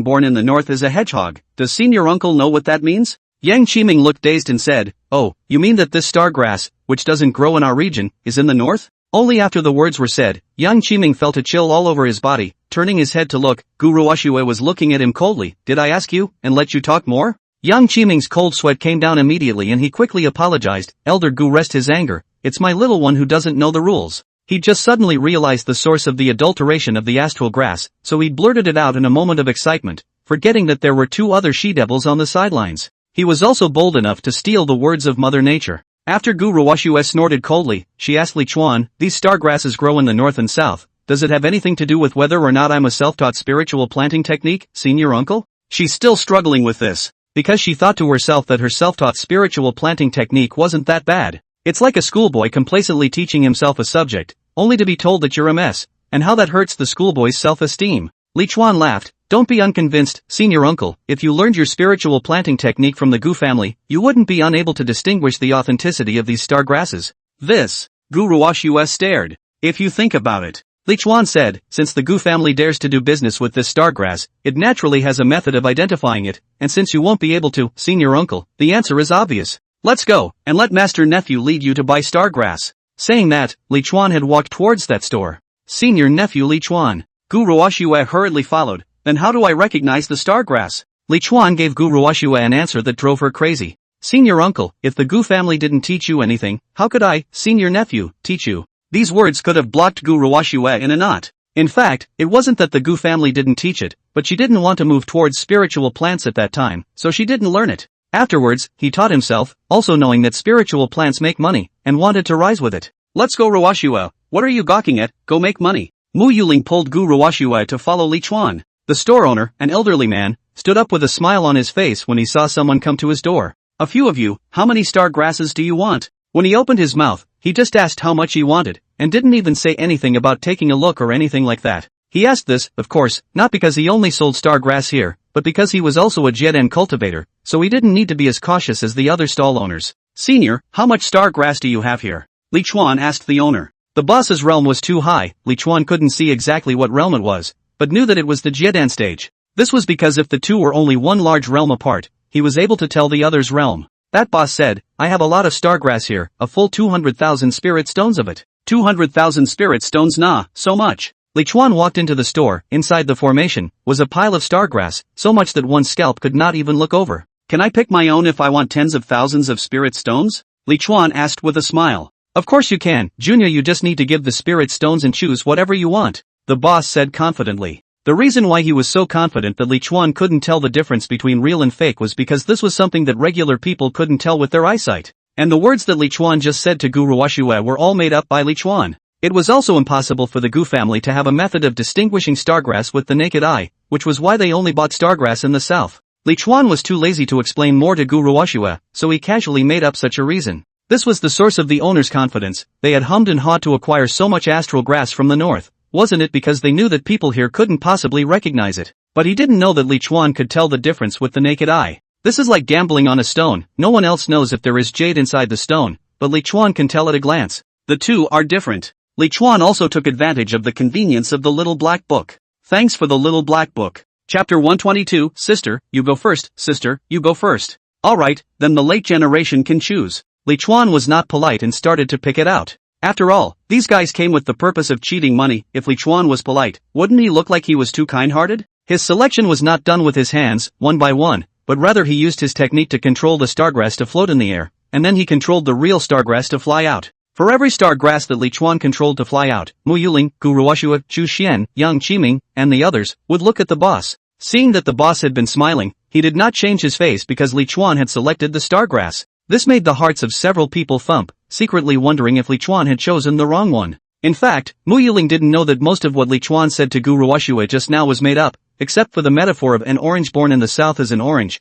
born in the north is a hedgehog. Does senior uncle know what that means? Yang Qiming looked dazed and said, oh, you mean that this stargrass, which doesn't grow in our region, is in the north? Only after the words were said, Yang Qiming felt a chill all over his body. Turning his head to look, Gu Ruoxue was looking at him coldly. Did I ask you, and let you talk more? Yang Qiming's cold sweat came down immediately and he quickly apologized. Elder Gu, rest his anger. It's my little one who doesn't know the rules. He just suddenly realized the source of the adulteration of the astral grass, so he blurted it out in a moment of excitement, forgetting that there were 2 other she-devils on the sidelines. He was also bold enough to steal the words of Mother Nature. After Gu Ruoxue snorted coldly, she asked Li Chuan, these star grasses grow in the north and south. Does it have anything to do with whether or not I'm a self-taught spiritual planting technique, senior uncle? She's still struggling with this, because she thought to herself that her self-taught spiritual planting technique wasn't that bad. It's like a schoolboy complacently teaching himself a subject, only to be told that you're a mess, and how that hurts the schoolboy's self-esteem. Li Chuan laughed, don't be unconvinced, senior uncle, if you learned your spiritual planting technique from the Gu family, you wouldn't be unable to distinguish the authenticity of these star grasses. This, Gu Ruoxue stared. If you think about it, Li Chuan said, since the Gu family dares to do business with this star grass, it naturally has a method of identifying it, and since you won't be able to, senior uncle, the answer is obvious. Let's go, and let Master Nephew lead you to buy stargrass. Saying that, Li Chuan had walked towards that store. Senior Nephew Li Chuan. Gu Ruoxue hurriedly followed. Then how do I recognize the stargrass? Li Chuan gave Gu Ruoxue an answer that drove her crazy. Senior uncle, if the Gu family didn't teach you anything, how could I, senior nephew, teach you? These words could have blocked Gu Ruoxue in a knot. In fact, it wasn't that the Gu family didn't teach it, but she didn't want to move towards spiritual plants at that time, so she didn't learn it. Afterwards, he taught himself, also knowing that spiritual plants make money, and wanted to rise with it. Let's go Ruoxue, what are you gawking at, go make money. Mo Xiangling pulled Gu Ruoxue to follow Li Chuan. The store owner, an elderly man, stood up with a smile on his face when he saw someone come to his door. A few of you, how many star grasses do you want? When he opened his mouth, he just asked how much he wanted, and didn't even say anything about taking a look or anything like that. He asked this, of course, not because he only sold star grass here, but because he was also a Jiedan cultivator, so he didn't need to be as cautious as the other stall owners. Senior, how much star grass do you have here? Li Chuan asked the owner. The boss's realm was too high. Li Chuan couldn't see exactly what realm it was, but knew that it was the Jiedan stage. This was because if the two were only one large realm apart, he was able to tell the other's realm. That boss said, I have a lot of star grass here, a full 200,000 spirit stones of it. 200,000 spirit stones, nah, so much. Li Chuan walked into the store. Inside the formation was a pile of stargrass, so much that one's scalp could not even look over. Can I pick my own if I want tens of thousands of spirit stones? Li Chuan asked with a smile. Of course you can, Junior, you just need to give the spirit stones and choose whatever you want, the boss said confidently. The reason why he was so confident that Li Chuan couldn't tell the difference between real and fake was because this was something that regular people couldn't tell with their eyesight. And the words that Li Chuan just said to Gu Ruoxue were all made up by Li Chuan. It was also impossible for the Gu family to have a method of distinguishing stargrass with the naked eye, which was why they only bought stargrass in the south. Li Chuan was too lazy to explain more to Gu Ruoxue, so he casually made up such a reason. This was the source of the owner's confidence. They had hummed and hawed to acquire so much astral grass from the north. Wasn't it because they knew that people here couldn't possibly recognize it? But he didn't know that Li Chuan could tell the difference with the naked eye. This is like gambling on a stone. No one else knows if there is jade inside the stone, but Li Chuan can tell at a glance. The two are different. Li Chuan also took advantage of the convenience of the little black book. Thanks for the little black book. Chapter 122, Sister, you go first, Sister, you go first. Alright, then the late generation can choose. Li Chuan was not polite and started to pick it out. After all, these guys came with the purpose of cheating money. If Li Chuan was polite, wouldn't he look like he was too kind-hearted? His selection was not done with his hands, one by one, but rather he used his technique to control the stargrass to float in the air, and then he controlled the real stargrass to fly out. For every stargrass that Li Chuan controlled to fly out, Mo Xiangling, Gu Ruoxue, Chu Xian, Yang Qiming, and the others, would look at the boss. Seeing that the boss had been smiling, he did not change his face because Li Chuan had selected the stargrass. This made the hearts of several people thump, secretly wondering if Li Chuan had chosen the wrong one. In fact, Mo Xiangling didn't know that most of what Li Chuan said to Gu Ruoxue just now was made up, except for the metaphor of an orange born in the south is an orange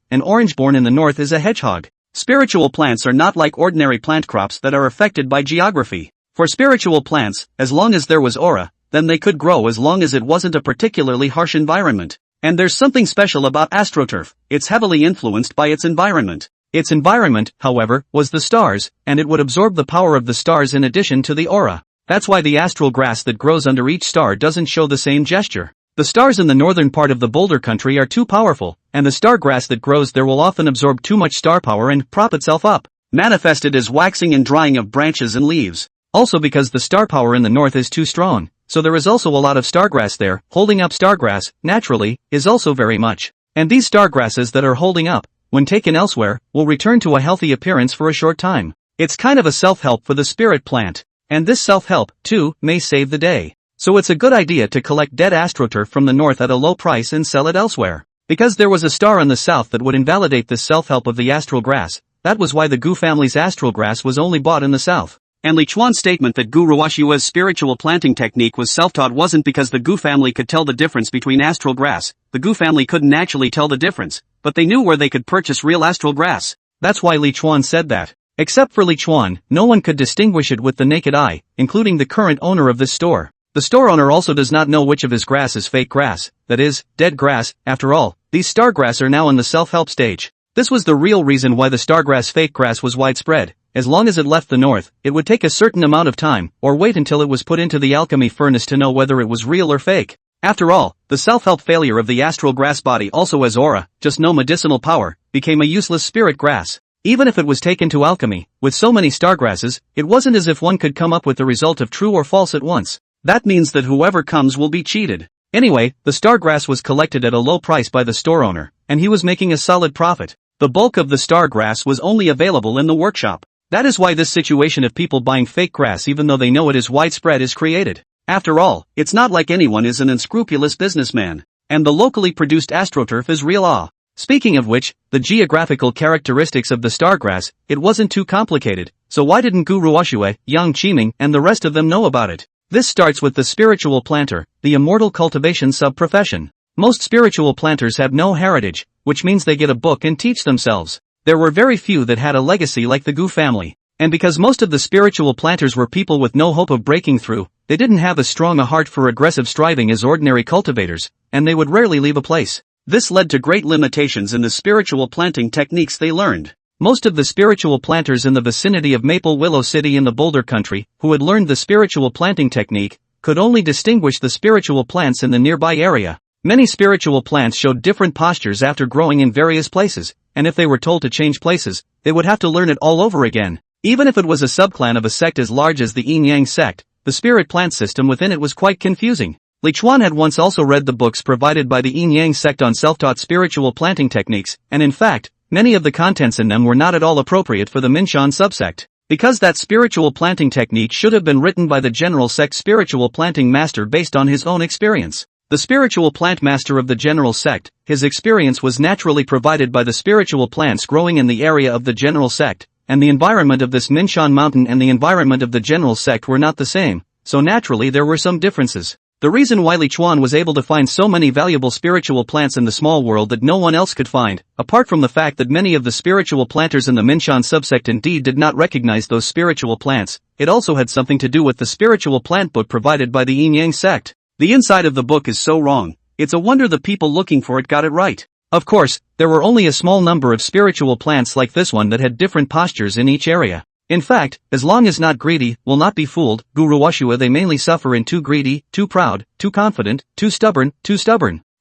born in the north is a hedgehog. Spiritual plants are not like ordinary plant crops that are affected by geography. For spiritual plants, as long as there was aura, then they could grow as long as it wasn't a particularly harsh environment. And there's something special about astroturf, it's heavily influenced by its environment. Its environment, however, was the stars, and it would absorb the power of the stars in addition to the aura. That's why the astral grass that grows under each star doesn't show the same gesture. The stars in the northern part of the boulder country are too powerful, and the star grass that grows there will often absorb too much star power and prop itself up, manifested as waxing and drying of branches and leaves. Also because the star power in the north is too strong, so there is also a lot of stargrass there. Holding up stargrass, naturally, is also very much. And these stargrasses that are holding up, when taken elsewhere, will return to a healthy appearance for a short time. It's kind of a self-help for the spirit plant. And this self-help, too, may save the day. So it's a good idea to collect dead astroturf from the north at a low price and sell it elsewhere. Because there was a star in the south that would invalidate this self-help of the astral grass, that was why the Gu family's astral grass was only bought in the south. And Li Chuan's statement that Gu Ruoxue's spiritual planting technique was self-taught wasn't because the Gu family could tell the difference between astral grass. The Gu family couldn't actually tell the difference, but they knew where they could purchase real astral grass. That's why Li Chuan said that. Except for Li Chuan, no one could distinguish it with the naked eye, including the current owner of this store. The store owner also does not know which of his grass is fake grass, that is, dead grass. After all, these stargrass are now in the self-help stage. This was the real reason why the stargrass fake grass was widespread. As long as it left the north, it would take a certain amount of time, or wait until it was put into the alchemy furnace to know whether it was real or fake. After all, the self-help failure of the astral grass body also as aura, just no medicinal power, became a useless spirit grass. Even if it was taken to alchemy, with so many stargrasses, it wasn't as if one could come up with the result of true or false at once. That means that whoever comes will be cheated. Anyway, the stargrass was collected at a low price by the store owner, and he was making a solid profit. The bulk of the stargrass was only available in the workshop. That is why this situation of people buying fake grass even though they know it is widespread is created. After all, it's not like anyone is an unscrupulous businessman. And the locally produced astroturf is real. Speaking of which, the geographical characteristics of the stargrass, it wasn't too complicated, so why didn't Gu Ruoxue, Yang Qiming, and the rest of them know about it? This starts with the spiritual planter, the immortal cultivation sub-profession. Most spiritual planters have no heritage, which means they get a book and teach themselves. There were very few that had a legacy like the Gu family. And because most of the spiritual planters were people with no hope of breaking through, they didn't have as strong a heart for aggressive striving as ordinary cultivators, and they would rarely leave a place. This led to great limitations in the spiritual planting techniques they learned. Most of the spiritual planters in the vicinity of Maple Willow City in the Boulder Country, who had learned the spiritual planting technique, could only distinguish the spiritual plants in the nearby area. Many spiritual plants showed different postures after growing in various places, and if they were told to change places, they would have to learn it all over again. Even if it was a subclan of a sect as large as the Yin-Yang sect, the spirit plant system within it was quite confusing. Li Chuan had once also read the books provided by the Yin-Yang sect on self-taught spiritual planting techniques, and in fact, many of the contents in them were not at all appropriate for the Minshan subsect. Because that spiritual planting technique should have been written by the general sect spiritual planting master based on his own experience. The spiritual plant master of the general sect, his experience was naturally provided by the spiritual plants growing in the area of the general sect, and the environment of this Minshan mountain and the environment of the general sect were not the same, so naturally there were some differences. The reason why Li Chuan was able to find so many valuable spiritual plants in the small world that no one else could find, apart from the fact that many of the spiritual planters in the Minshan subsect indeed did not recognize those spiritual plants, it also had something to do with the spiritual plant book provided by the Yin Yang sect. The inside of the book is so wrong, it's a wonder the people looking for it got it right. Of course, there were only a small number of spiritual plants like this one that had different postures in each area. In fact, as long as not greedy, will not be fooled, Guru Washua they mainly suffer in too greedy, too proud, too confident, too stubborn.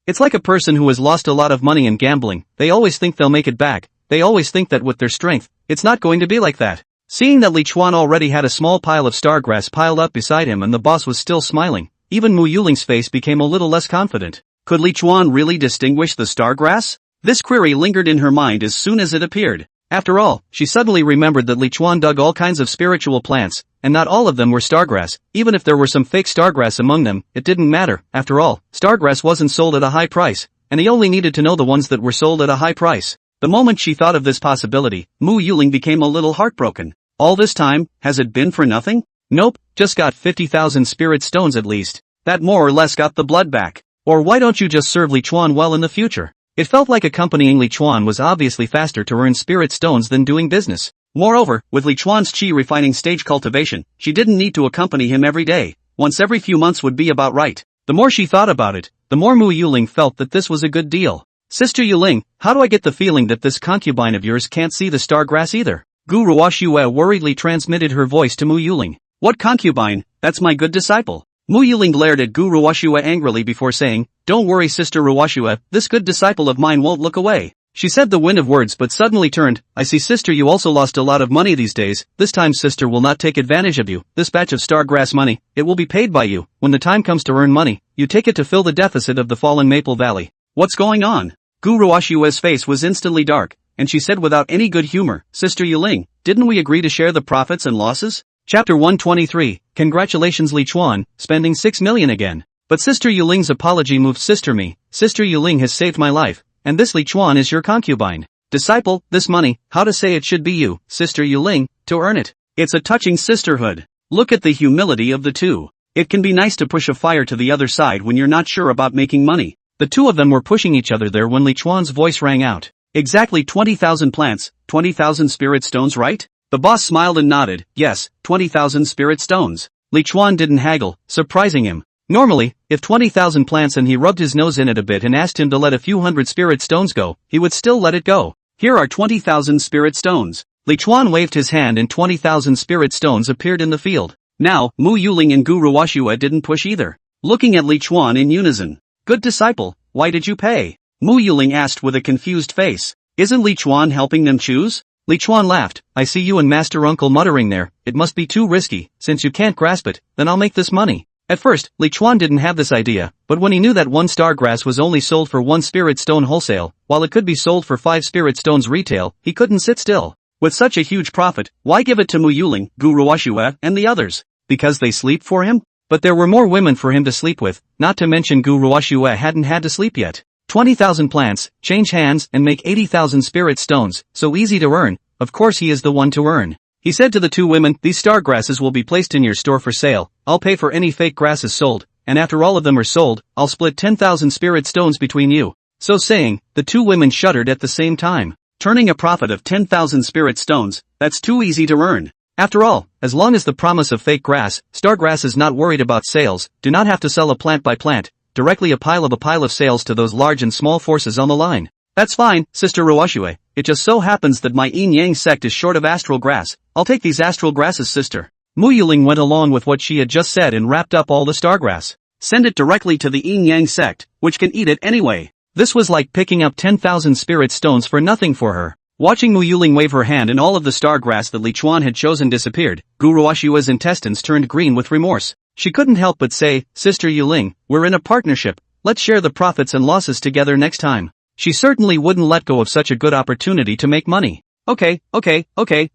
It's like a person who has lost a lot of money in gambling, they always think they'll make it back, they always think that with their strength, it's not going to be like that. Seeing that Li Chuan already had a small pile of stargrass piled up beside him and the boss was still smiling, even Mo Xiangling's face became a little less confident. Could Li Chuan really distinguish the stargrass? This query lingered in her mind as soon as it appeared. After all, she suddenly remembered that Li Chuan dug all kinds of spiritual plants, and not all of them were stargrass. Even if there were some fake stargrass among them, it didn't matter. After all, stargrass wasn't sold at a high price, and he only needed to know the ones that were sold at a high price. The moment she thought of this possibility, Mo Xiangling became a little heartbroken. All this time, has it been for nothing? Nope, just got 50,000 spirit stones at least. That more or less got the blood back. Or why don't you just serve Li Chuan well in the future? It felt like accompanying Li Chuan was obviously faster to earn spirit stones than doing business. Moreover, with Li Chuan's chi refining stage cultivation, she didn't need to accompany him every day. Once every few months would be about right. The more she thought about it, the more Mo Xiangling felt that this was a good deal. Sister Yuling, how do I get the feeling that this concubine of yours can't see the stargrass either? Guru Washua worriedly transmitted her voice to Mo Xiangling. What concubine? That's my good disciple. Mo Xiangling glared at Guru Washua angrily before saying, "Don't worry Sister Ruwashua, this good disciple of mine won't look away." She said the wind of words but suddenly turned, "I see sister you also lost a lot of money these days, this time sister will not take advantage of you, this batch of stargrass money, it will be paid by you, when the time comes to earn money, you take it to fill the deficit of the fallen Maple Valley." What's going on? Guru Washua's face was instantly dark, and she said without any good humor, "Sister Yuling, didn't we agree to share the profits and losses?" Chapter 123, Congratulations Li Chuan, spending 6 million again. But Sister Yuling's apology moved Sister Me. Sister Yuling has saved my life, and this Li Chuan is your concubine. Disciple, this money, how to say it should be you, Sister Yuling, to earn it. It's a touching sisterhood. Look at the humility of the two. It can be nice to push a fire to the other side when you're not sure about making money. The two of them were pushing each other there when Li Chuan's voice rang out. Exactly 20,000 plants, 20,000 spirit stones, right? The boss smiled and nodded, yes, 20,000 spirit stones. Li Chuan didn't haggle, surprising him. Normally, if 20,000 plants and he rubbed his nose in it a bit and asked him to let a few hundred spirit stones go, he would still let it go. Here are 20,000 spirit stones. Li Chuan waved his hand and 20,000 spirit stones appeared in the field. Now, Mo Xiangling and Guru Washua didn't push either. Looking at Li Chuan in unison. Good disciple, why did you pay? Mo Xiangling asked with a confused face. Isn't Li Chuan helping them choose? Li Chuan laughed, I see you and Master Uncle muttering there, it must be too risky, since you can't grasp it, then I'll make this money. At first, Li Chuan didn't have this idea, but when he knew that one star grass was only sold for 1 spirit stone wholesale, while it could be sold for 5 spirit stones retail, he couldn't sit still. With such a huge profit, why give it to Mo Xiangling, Guru Washua, and the others? Because they sleep for him? But there were more women for him to sleep with, not to mention Guru Washua hadn't had to sleep yet. 20,000 plants, change hands and make 80,000 spirit stones, so easy to earn, of course he is the one to earn. He said to the two women, these star grasses will be placed in your store for sale, I'll pay for any fake grasses sold, and after all of them are sold, I'll split 10,000 spirit stones between you. So saying, the two women shuddered at the same time. Turning a profit of 10,000 spirit stones, that's too easy to earn. After all, as long as the promise of fake grass, Stargrass is not worried about sales, do not have to sell a plant by plant, directly a pile of sales to those large and small forces on the line. That's fine, Sister Ruwashue, it just so happens that my Yin Yang sect is short of astral grass, I'll take these astral grasses sister. Mo Xiangling went along with what she had just said and wrapped up all the stargrass. Send it directly to the Yin Yang sect, which can eat it anyway. This was like picking up 10,000 spirit stones for nothing for her. Watching Mo Xiangling wave her hand and all of the stargrass that Li Chuan had chosen disappeared, Guru Washua's intestines turned green with remorse. She couldn't help but say, Sister Yuling, we're in a partnership, let's share the profits and losses together next time. She certainly wouldn't let go of such a good opportunity to make money. Okay,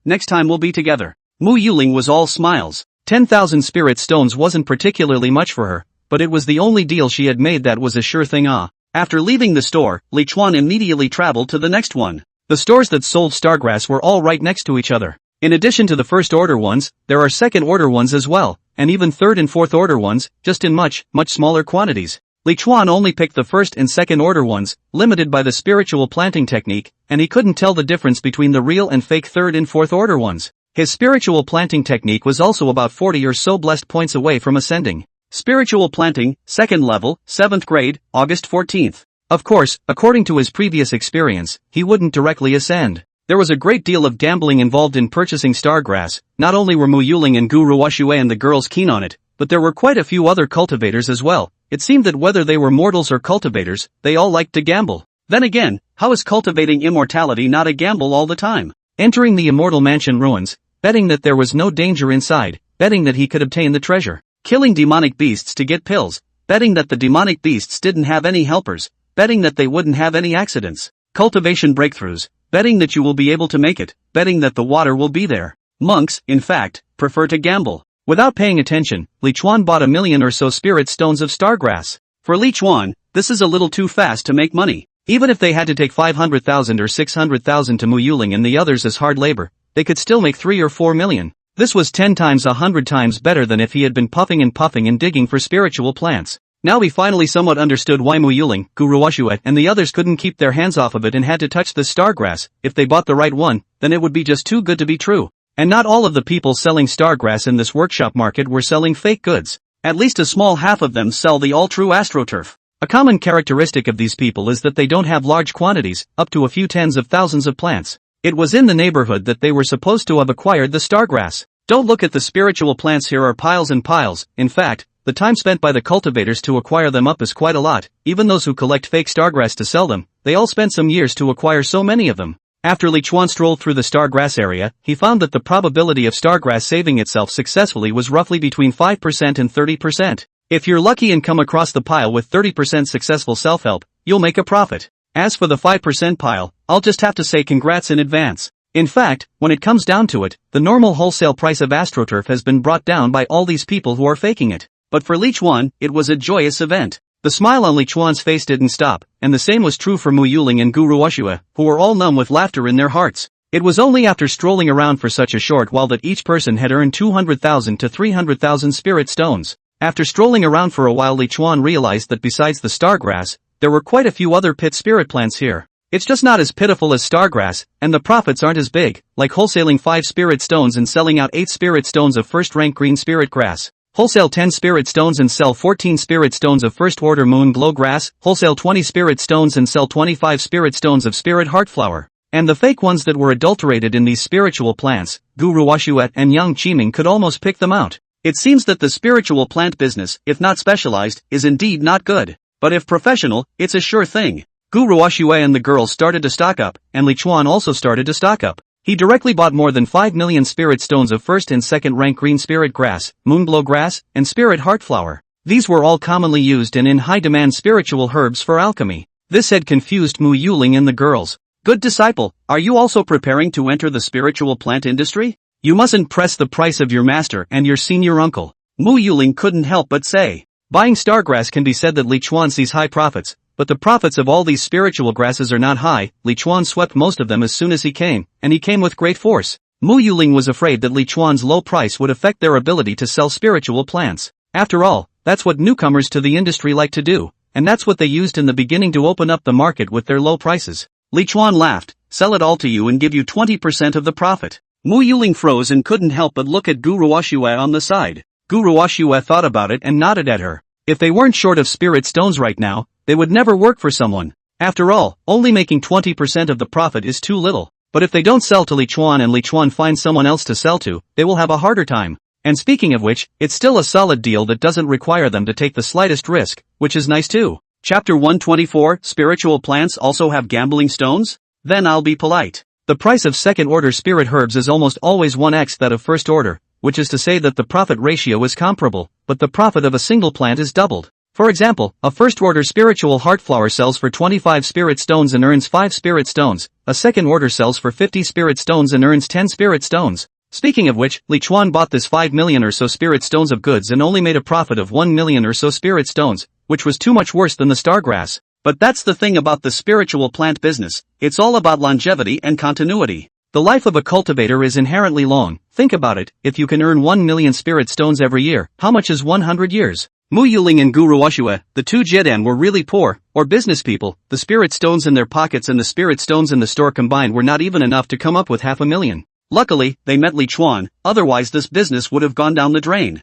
next time we'll be together. Mo Xiangling was all smiles. 10,000 spirit stones wasn't particularly much for her, but it was the only deal she had made that was a sure thing. After leaving the store, Li Chuan immediately traveled to the next one. The stores that sold stargrass were all right next to each other. In addition to the first order ones, there are second order ones as well, and even third and fourth order ones, just in much smaller quantities. Li Chuan only picked the first and second order ones, limited by the spiritual planting technique, and he couldn't tell the difference between the real and fake third and fourth order ones. His spiritual planting technique was also about 40 or so blessed points away from ascending. Spiritual planting, second level, 7th grade, August 14th. Of course, according to his previous experience, he wouldn't directly ascend. There was a great deal of gambling involved in purchasing stargrass. Not only were Mo Xiangling and Gu Ruoxue and the girls keen on it, but there were quite a few other cultivators as well. It seemed that whether they were mortals or cultivators, they all liked to gamble. Then again, how is cultivating immortality not a gamble all the time? Entering the immortal mansion ruins, betting that there was no danger inside, betting that he could obtain the treasure. Killing demonic beasts to get pills, betting that the demonic beasts didn't have any helpers, betting that they wouldn't have any accidents. Cultivation breakthroughs, betting that you will be able to make it, betting that the water will be there. Monks, in fact, prefer to gamble. Without paying attention, Li Chuan bought 1 million or so spirit stones of stargrass. For Li Chuan, this is a little too fast to make money. Even if they had to take 500,000 or 600,000 to Mo Xiangling and the others as hard labor, they could still make 3 or 4 million. This was 10 times 100 times better than if he had been puffing and digging for spiritual plants. Now he finally somewhat understood why Mo Xiangling, Gu Ruoxue and the others couldn't keep their hands off of it and had to touch the stargrass. If they bought the right one, then it would be just too good to be true. And not all of the people selling stargrass in this workshop market were selling fake goods. At least a small half of them sell the all-true astroturf. A common characteristic of these people is that they don't have large quantities, up to a few tens of thousands of plants. It was in the neighborhood that they were supposed to have acquired the stargrass. Don't look at the spiritual plants, here are piles and piles. In fact, the time spent by the cultivators to acquire them up is quite a lot. Even those who collect fake stargrass to sell them, they all spent some years to acquire so many of them. After Li Chuan strolled through the stargrass area, he found that the probability of stargrass saving itself successfully was roughly between 5% and 30%. If you're lucky and come across the pile with 30% successful self-help, you'll make a profit. As for the 5% pile, I'll just have to say congrats in advance. In fact, when it comes down to it, the normal wholesale price of astroturf has been brought down by all these people who are faking it. But for Li Chuan, it was a joyous event. The smile on Li Chuan's face didn't stop, and the same was true for Mo Xiangling and Gu Ruoxue, who were all numb with laughter in their hearts. It was only after strolling around for such a short while that each person had earned 200,000 to 300,000 spirit stones. After strolling around for a while, Li Chuan realized that besides the stargrass, there were quite a few other pit spirit plants here. It's just not as pitiful as stargrass, and the profits aren't as big, like wholesaling 5 spirit stones and selling out 8 spirit stones of first-rank green spirit grass. Wholesale 10 spirit stones and sell 14 spirit stones of first-order moon glow grass. Wholesale 20 spirit stones and sell 25 spirit stones of spirit heartflower. And the fake ones that were adulterated in these spiritual plants, Gu Ruoxue and Yang Qiming could almost pick them out. It seems that the spiritual plant business, if not specialized, is indeed not good. But if professional, it's a sure thing. Gu Ruoxue and the girls started to stock up, and Li Chuan also started to stock up. He directly bought more than 5 million spirit stones of first and second rank green spirit grass, moonglow grass, and spirit heartflower. These were all commonly used and in high demand spiritual herbs for alchemy. This had confused Mo Xiangling and the girls. Good disciple, are you also preparing to enter the spiritual plant industry? You mustn't press the price of your master and your senior uncle. Mo Xiangling couldn't help but say. Buying stargrass can be said that Li Chuan sees high profits. But the profits of all these spiritual grasses are not high. Li Chuan swept most of them as soon as he came, and he came with great force. Mo Xiangling was afraid that Li Chuan's low price would affect their ability to sell spiritual plants. After all, that's what newcomers to the industry like to do, and that's what they used in the beginning to open up the market with their low prices. Li Chuan laughed, sell it all to you and give you 20% of the profit. Mo Xiangling froze and couldn't help but look at Gu Ruoxue on the side. Gu Ruoxue thought about it and nodded at her. If they weren't short of spirit stones right now, they would never work for someone. After all, only making 20% of the profit is too little. But if they don't sell to Li Chuan and Li Chuan finds someone else to sell to, they will have a harder time. And speaking of which, it's still a solid deal that doesn't require them to take the slightest risk, which is nice too. Chapter 124, Spiritual Plants Also Have Gambling Stones? Then I'll be polite. The price of second-order spirit herbs is almost always 1x that of first order, which is to say that the profit ratio is comparable, but the profit of a single plant is doubled. For example, a first-order spiritual heartflower sells for 25 spirit stones and earns 5 spirit stones. A second-order sells for 50 spirit stones and earns 10 spirit stones. Speaking of which, Li Chuan bought this 5 million or so spirit stones of goods and only made a profit of 1 million or so spirit stones, which was too much worse than the stargrass. But that's the thing about the spiritual plant business, it's all about longevity and continuity. The life of a cultivator is inherently long. Think about it, if you can earn 1 million spirit stones every year, how much is 100 years? Mo Xiangling and Gu Ruoxue, the two Jiedan were really poor, or business people. The spirit stones in their pockets and the spirit stones in the store combined were not even enough to come up with 500,000. Luckily, they met Li Chuan, otherwise this business would have gone down the drain.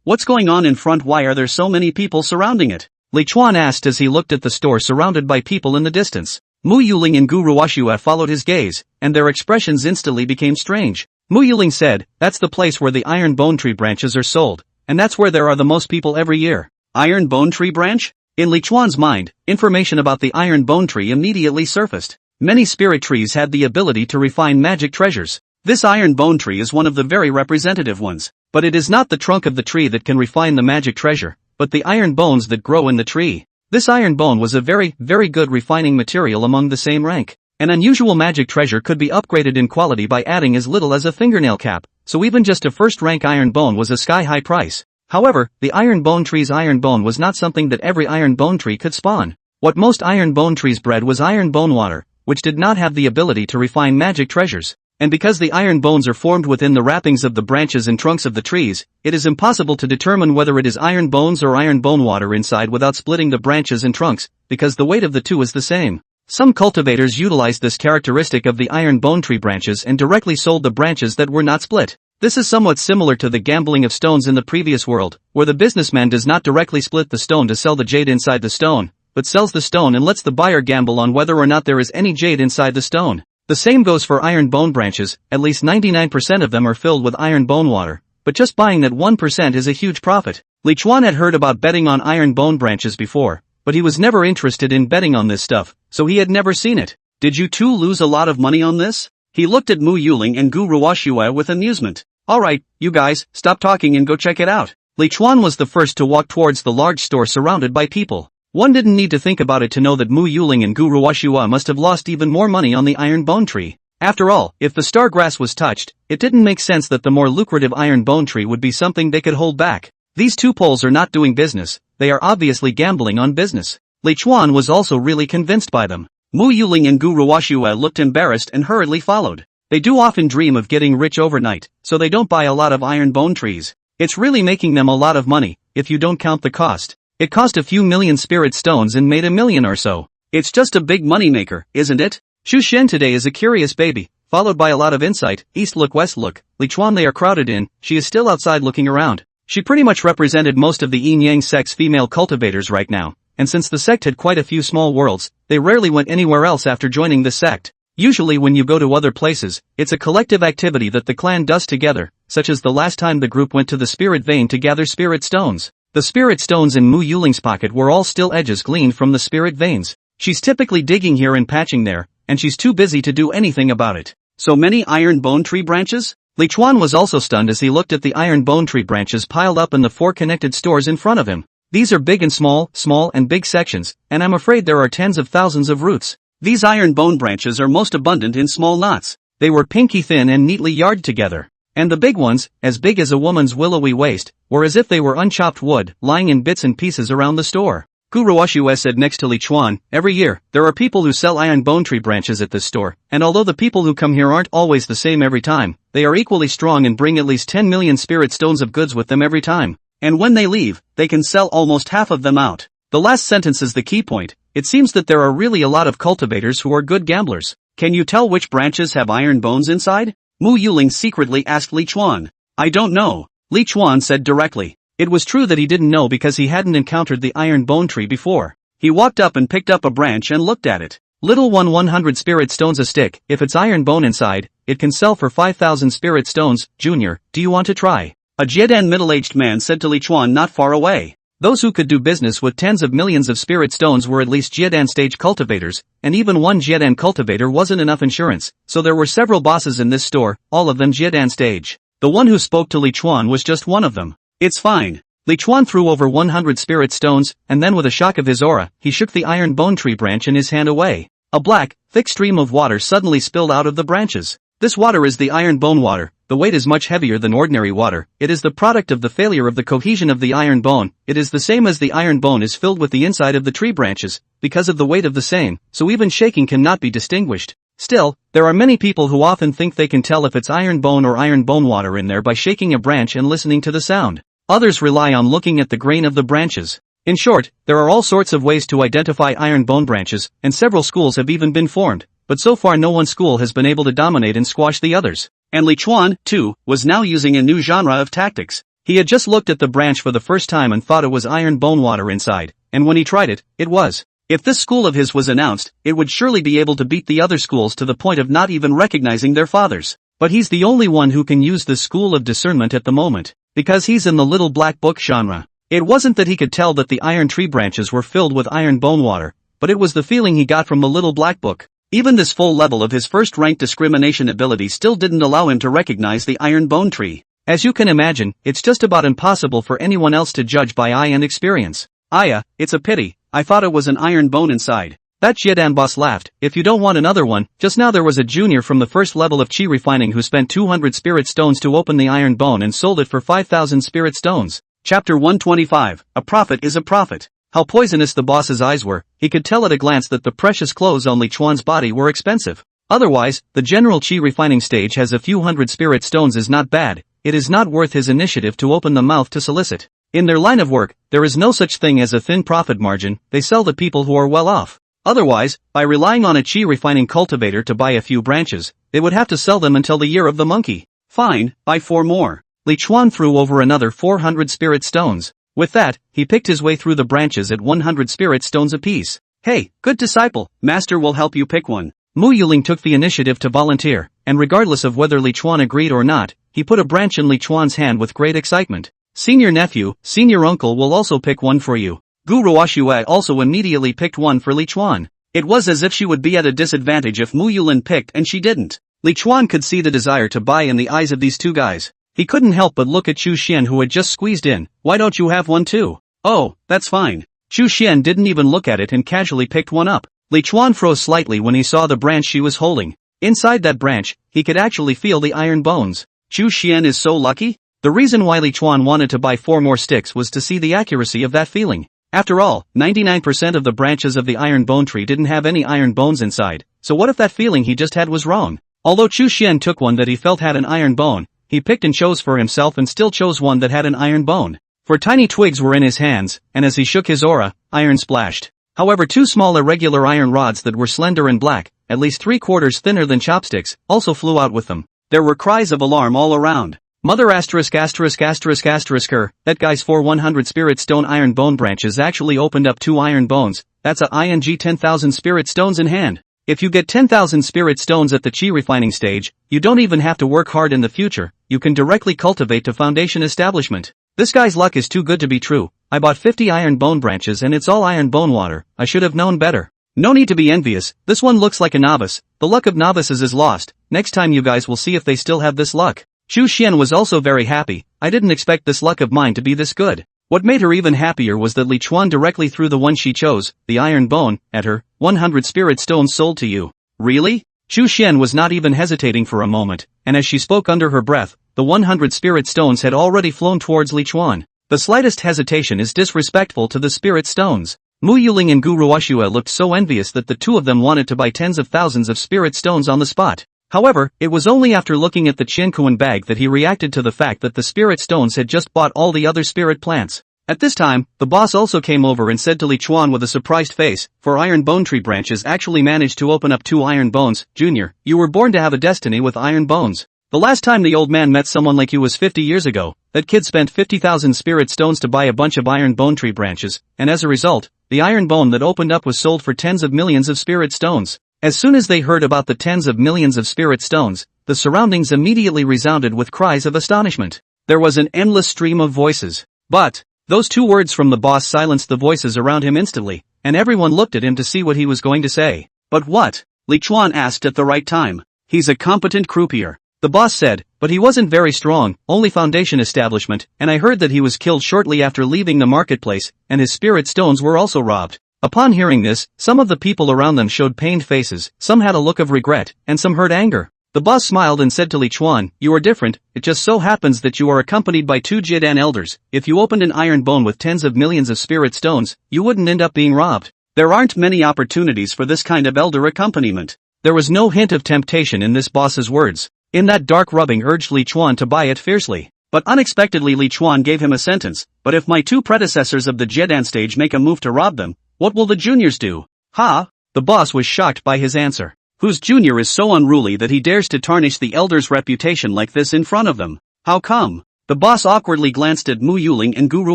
What's going on in front? Why are there so many people surrounding it? Li Chuan asked as he looked at the store surrounded by people in the distance. Mo Xiangling and Gu Ruoxue followed his gaze, and their expressions instantly became strange. Mo Xiangling said, "That's the place where the iron bone tree branches are sold, and that's where there are the most people every year." Iron bone tree branch? In Li Chuan's mind, information about the iron bone tree immediately surfaced. Many spirit trees had the ability to refine magic treasures. This iron bone tree is one of the very representative ones, but it is not the trunk of the tree that can refine the magic treasure, but the iron bones that grow in the tree. This iron bone was a very, very good refining material among the same rank. An unusual magic treasure could be upgraded in quality by adding as little as a fingernail cap, so even just a first-rank iron bone was a sky-high price. However, the iron bone tree's iron bone was not something that every iron bone tree could spawn. What most iron bone trees bred was iron bone water, which did not have the ability to refine magic treasures. And because the iron bones are formed within the wrappings of the branches and trunks of the trees, it is impossible to determine whether it is iron bones or iron bone water inside without splitting the branches and trunks, because the weight of the two is the same. Some cultivators utilized this characteristic of the iron bone tree branches and directly sold the branches that were not split. This is somewhat similar to the gambling of stones in the previous world, where the businessman does not directly split the stone to sell the jade inside the stone, but sells the stone and lets the buyer gamble on whether or not there is any jade inside the stone. The same goes for iron bone branches. At least 99% of them are filled with iron bone water, but just buying that 1% is a huge profit. Li Chuan had heard about betting on iron bone branches before, but he was never interested in betting on this stuff, so he had never seen it. Did you two lose a lot of money on this? He looked at Mo Xiangling and Gu Ruoxue with amusement. Alright, you guys, stop talking and go check it out. Li Chuan was the first to walk towards the large store surrounded by people. One didn't need to think about it to know that Mo Xiangling and Gu Ruoxue must have lost even more money on the iron bone tree. After all, if the star grass was touched, it didn't make sense that the more lucrative iron bone tree would be something they could hold back. These two poles are not doing business, they are obviously gambling on business. Li Chuan was also really convinced by them. Mo Xiangling and Gu Ruoxue looked embarrassed and hurriedly followed. They do often dream of getting rich overnight, so they don't buy a lot of iron bone trees. It's really making them a lot of money, if you don't count the cost. It cost a few million spirit stones and made $1 million or so. It's just a big moneymaker, isn't it? Xu Shen today is a curious baby, followed by a lot of insight. East look, west look. Li Chuan they are crowded in. She is still outside looking around. She pretty much represented most of the yin yang sect's female cultivators right now, and since the sect had quite a few small worlds, they rarely went anywhere else after joining the sect. Usually when you go to other places, it's a collective activity that the clan does together, such as the last time the group went to the spirit vein to gather spirit stones. The spirit stones in Mo Xiangling's pocket were all still edges gleaned from the spirit veins. She's typically digging here and patching there, and she's too busy to do anything about it. So many iron bone tree branches? Li Chuan was also stunned as he looked at the iron bone tree branches piled up in the 4 connected stores in front of him. These are big and small, small and big sections, and I'm afraid there are tens of thousands of roots. These iron bone branches are most abundant in small knots. They were pinky thin and neatly yarded together. And the big ones, as big as a woman's willowy waist, were as if they were unchopped wood, lying in bits and pieces around the store. Gu Ruoxue said next to Li Chuan, "Every year, there are people who sell iron bone tree branches at this store, and although the people who come here aren't always the same every time, they are equally strong and bring at least 10 million spirit stones of goods with them every time. And when they leave, they can sell almost half of them out." The last sentence is the key point. It seems that there are really a lot of cultivators who are good gamblers. Can you tell which branches have iron bones inside? Mo Xiangling secretly asked Li Chuan. "I don't know," Li Chuan said directly. It was true that he didn't know because he hadn't encountered the iron bone tree before. He walked up and picked up a branch and looked at it. Little one, 100 spirit stones a stick. If it's iron bone inside, it can sell for 5,000 spirit stones. Junior, do you want to try? A Jiedan middle-aged man said to Li Chuan not far away. Those who could do business with tens of millions of spirit stones were at least Jiedan stage cultivators, and even one Jiedan cultivator wasn't enough insurance, so there were several bosses in this store, all of them Jiedan stage. The one who spoke to Li Chuan was just one of them. "It's fine." Li Chuan threw over 100 spirit stones, and then with a shock of his aura, he shook the iron bone tree branch in his hand away. A black, thick stream of water suddenly spilled out of the branches. This water is the iron bone water. The weight is much heavier than ordinary water. It is the product of the failure of the cohesion of the iron bone. It is the same as the iron bone is filled with the inside of the tree branches, because of the weight of the same, so even shaking cannot be distinguished. Still, there are many people who often think they can tell if it's iron bone or iron bone water in there by shaking a branch and listening to the sound. Others rely on looking at the grain of the branches. In short, there are all sorts of ways to identify iron bone branches, and several schools have even been formed, but so far no one school has been able to dominate and squash the others. And Li Chuan, too, was now using a new genre of tactics. He had just looked at the branch for the first time and thought it was iron bone water inside, and when he tried it, it was. If this school of his was announced, it would surely be able to beat the other schools to the point of not even recognizing their fathers. But he's the only one who can use this school of discernment at the moment, because he's in the little black book genre. It wasn't that he could tell that the iron tree branches were filled with iron bone water, but it was the feeling he got from the little black book. Even this full level of his first-rank discrimination ability still didn't allow him to recognize the iron bone tree. As you can imagine, it's just about impossible for anyone else to judge by eye and experience. It's a pity, I thought it was an iron bone inside. That Jiedan boss laughed. If you don't want another one, just now there was a junior from the first level of chi refining who spent 200 spirit stones to open the iron bone and sold it for 5,000 spirit stones. Chapter 125, A Prophet is a Prophet. How poisonous the boss's eyes were, he could tell at a glance that the precious clothes on Li Chuan's body were expensive. Otherwise, the general chi refining stage has a few hundred spirit stones is not bad, it is not worth his initiative to open the mouth to solicit. In their line of work, there is no such thing as a thin profit margin, they sell to people who are well off. Otherwise, by relying on a chi refining cultivator to buy a few branches, they would have to sell them until the year of the monkey. Fine, buy 4 more. Li Chuan threw over another 400 spirit stones. With that, he picked his way through the branches at 100 spirit stones apiece. Hey, good disciple, master will help you pick one. Mo Xiangling took the initiative to volunteer, and regardless of whether Li Chuan agreed or not, he put a branch in Li Chuan's hand with great excitement. Senior nephew, senior uncle will also pick one for you. Gu Ruoxue also immediately picked one for Li Chuan. It was as if she would be at a disadvantage if Mo Xiangling picked and she didn't. Li Chuan could see the desire to buy in the eyes of these two guys. He couldn't help but look at Chu Xian who had just squeezed in. Why don't you have one too? Oh, that's fine. Chu Xian didn't even look at it and casually picked one up. Li Chuan froze slightly when he saw the branch she was holding. Inside that branch, he could actually feel the iron bones. Chu Xian is so lucky? The reason why Li Chuan wanted to buy 4 more sticks was to see the accuracy of that feeling. After all, 99% of the branches of the iron bone tree didn't have any iron bones inside, so what if that feeling he just had was wrong? Although Chu Xian took one that he felt had an iron bone, he picked and chose for himself and still chose one that had an iron bone. For tiny twigs were in his hands, and as he shook his aura, iron splashed. However, 2 small irregular iron rods that were slender and black, at least 3/4 thinner than chopsticks, also flew out with them. There were cries of alarm all around. Mother asterisk asterisk asterisk asterisk that guy's 100 spirit stone iron bone branches actually opened up 2 iron bones, that's a ing 10,000 spirit stones in hand. If you get 10,000 spirit stones at the chi refining stage, you don't even have to work hard in the future, you can directly cultivate to foundation establishment. This guy's luck is too good to be true. I bought 50 iron bone branches and it's all iron bone water, I should have known better. No need to be envious, this one looks like a novice, the luck of novices is lost, next time you guys will see if they still have this luck. Chu Xian was also very happy, I didn't expect this luck of mine to be this good. What made her even happier was that Li Chuan directly threw the one she chose, the iron bone, at her. 100 spirit stones sold to you. Really? Chu Xian was not even hesitating for a moment, and as she spoke under her breath, the 100 spirit stones had already flown towards Li Chuan. The slightest hesitation is disrespectful to the spirit stones. Mo Xiangling and Gu Ruoxue looked so envious that the two of them wanted to buy tens of thousands of spirit stones on the spot. However, it was only after looking at the Qiankuan bag that he reacted to the fact that the spirit stones had just bought all the other spirit plants. At this time, the boss also came over and said to Li Chuan with a surprised face, "For iron bone tree branches actually managed to open up 2 iron bones, Junior, you were born to have a destiny with iron bones. The last time the old man met someone like you was 50 years ago, that kid spent 50,000 spirit stones to buy a bunch of iron bone tree branches, and as a result, the iron bone that opened up was sold for tens of millions of spirit stones." As soon as they heard about the tens of millions of spirit stones, the surroundings immediately resounded with cries of astonishment. There was an endless stream of voices. But those 2 words from the boss silenced the voices around him instantly, and everyone looked at him to see what he was going to say. "But what?" Li Chuan asked at the right time. "He's a competent croupier," the boss said, "but he wasn't very strong, only foundation establishment, and I heard that he was killed shortly after leaving the marketplace, and his spirit stones were also robbed." Upon hearing this, some of the people around them showed pained faces, some had a look of regret, and some heard anger. The boss smiled and said to Li Chuan, "You are different, it just so happens that you are accompanied by 2 Jiedan elders. If you opened an iron bone with tens of millions of spirit stones, you wouldn't end up being robbed. There aren't many opportunities for this kind of elder accompaniment. There was no hint of temptation in this boss's words. In that dark rubbing urged Li Chuan to buy it fiercely. But unexpectedly Li Chuan gave him a sentence, but if my two predecessors of the Jedan stage make a move to rob them, what will the juniors do? Ha! The boss was shocked by his answer. Whose junior is so unruly that he dares to tarnish the elder's reputation like this in front of them? How come? The boss awkwardly glanced at Mo Xiangling and Guru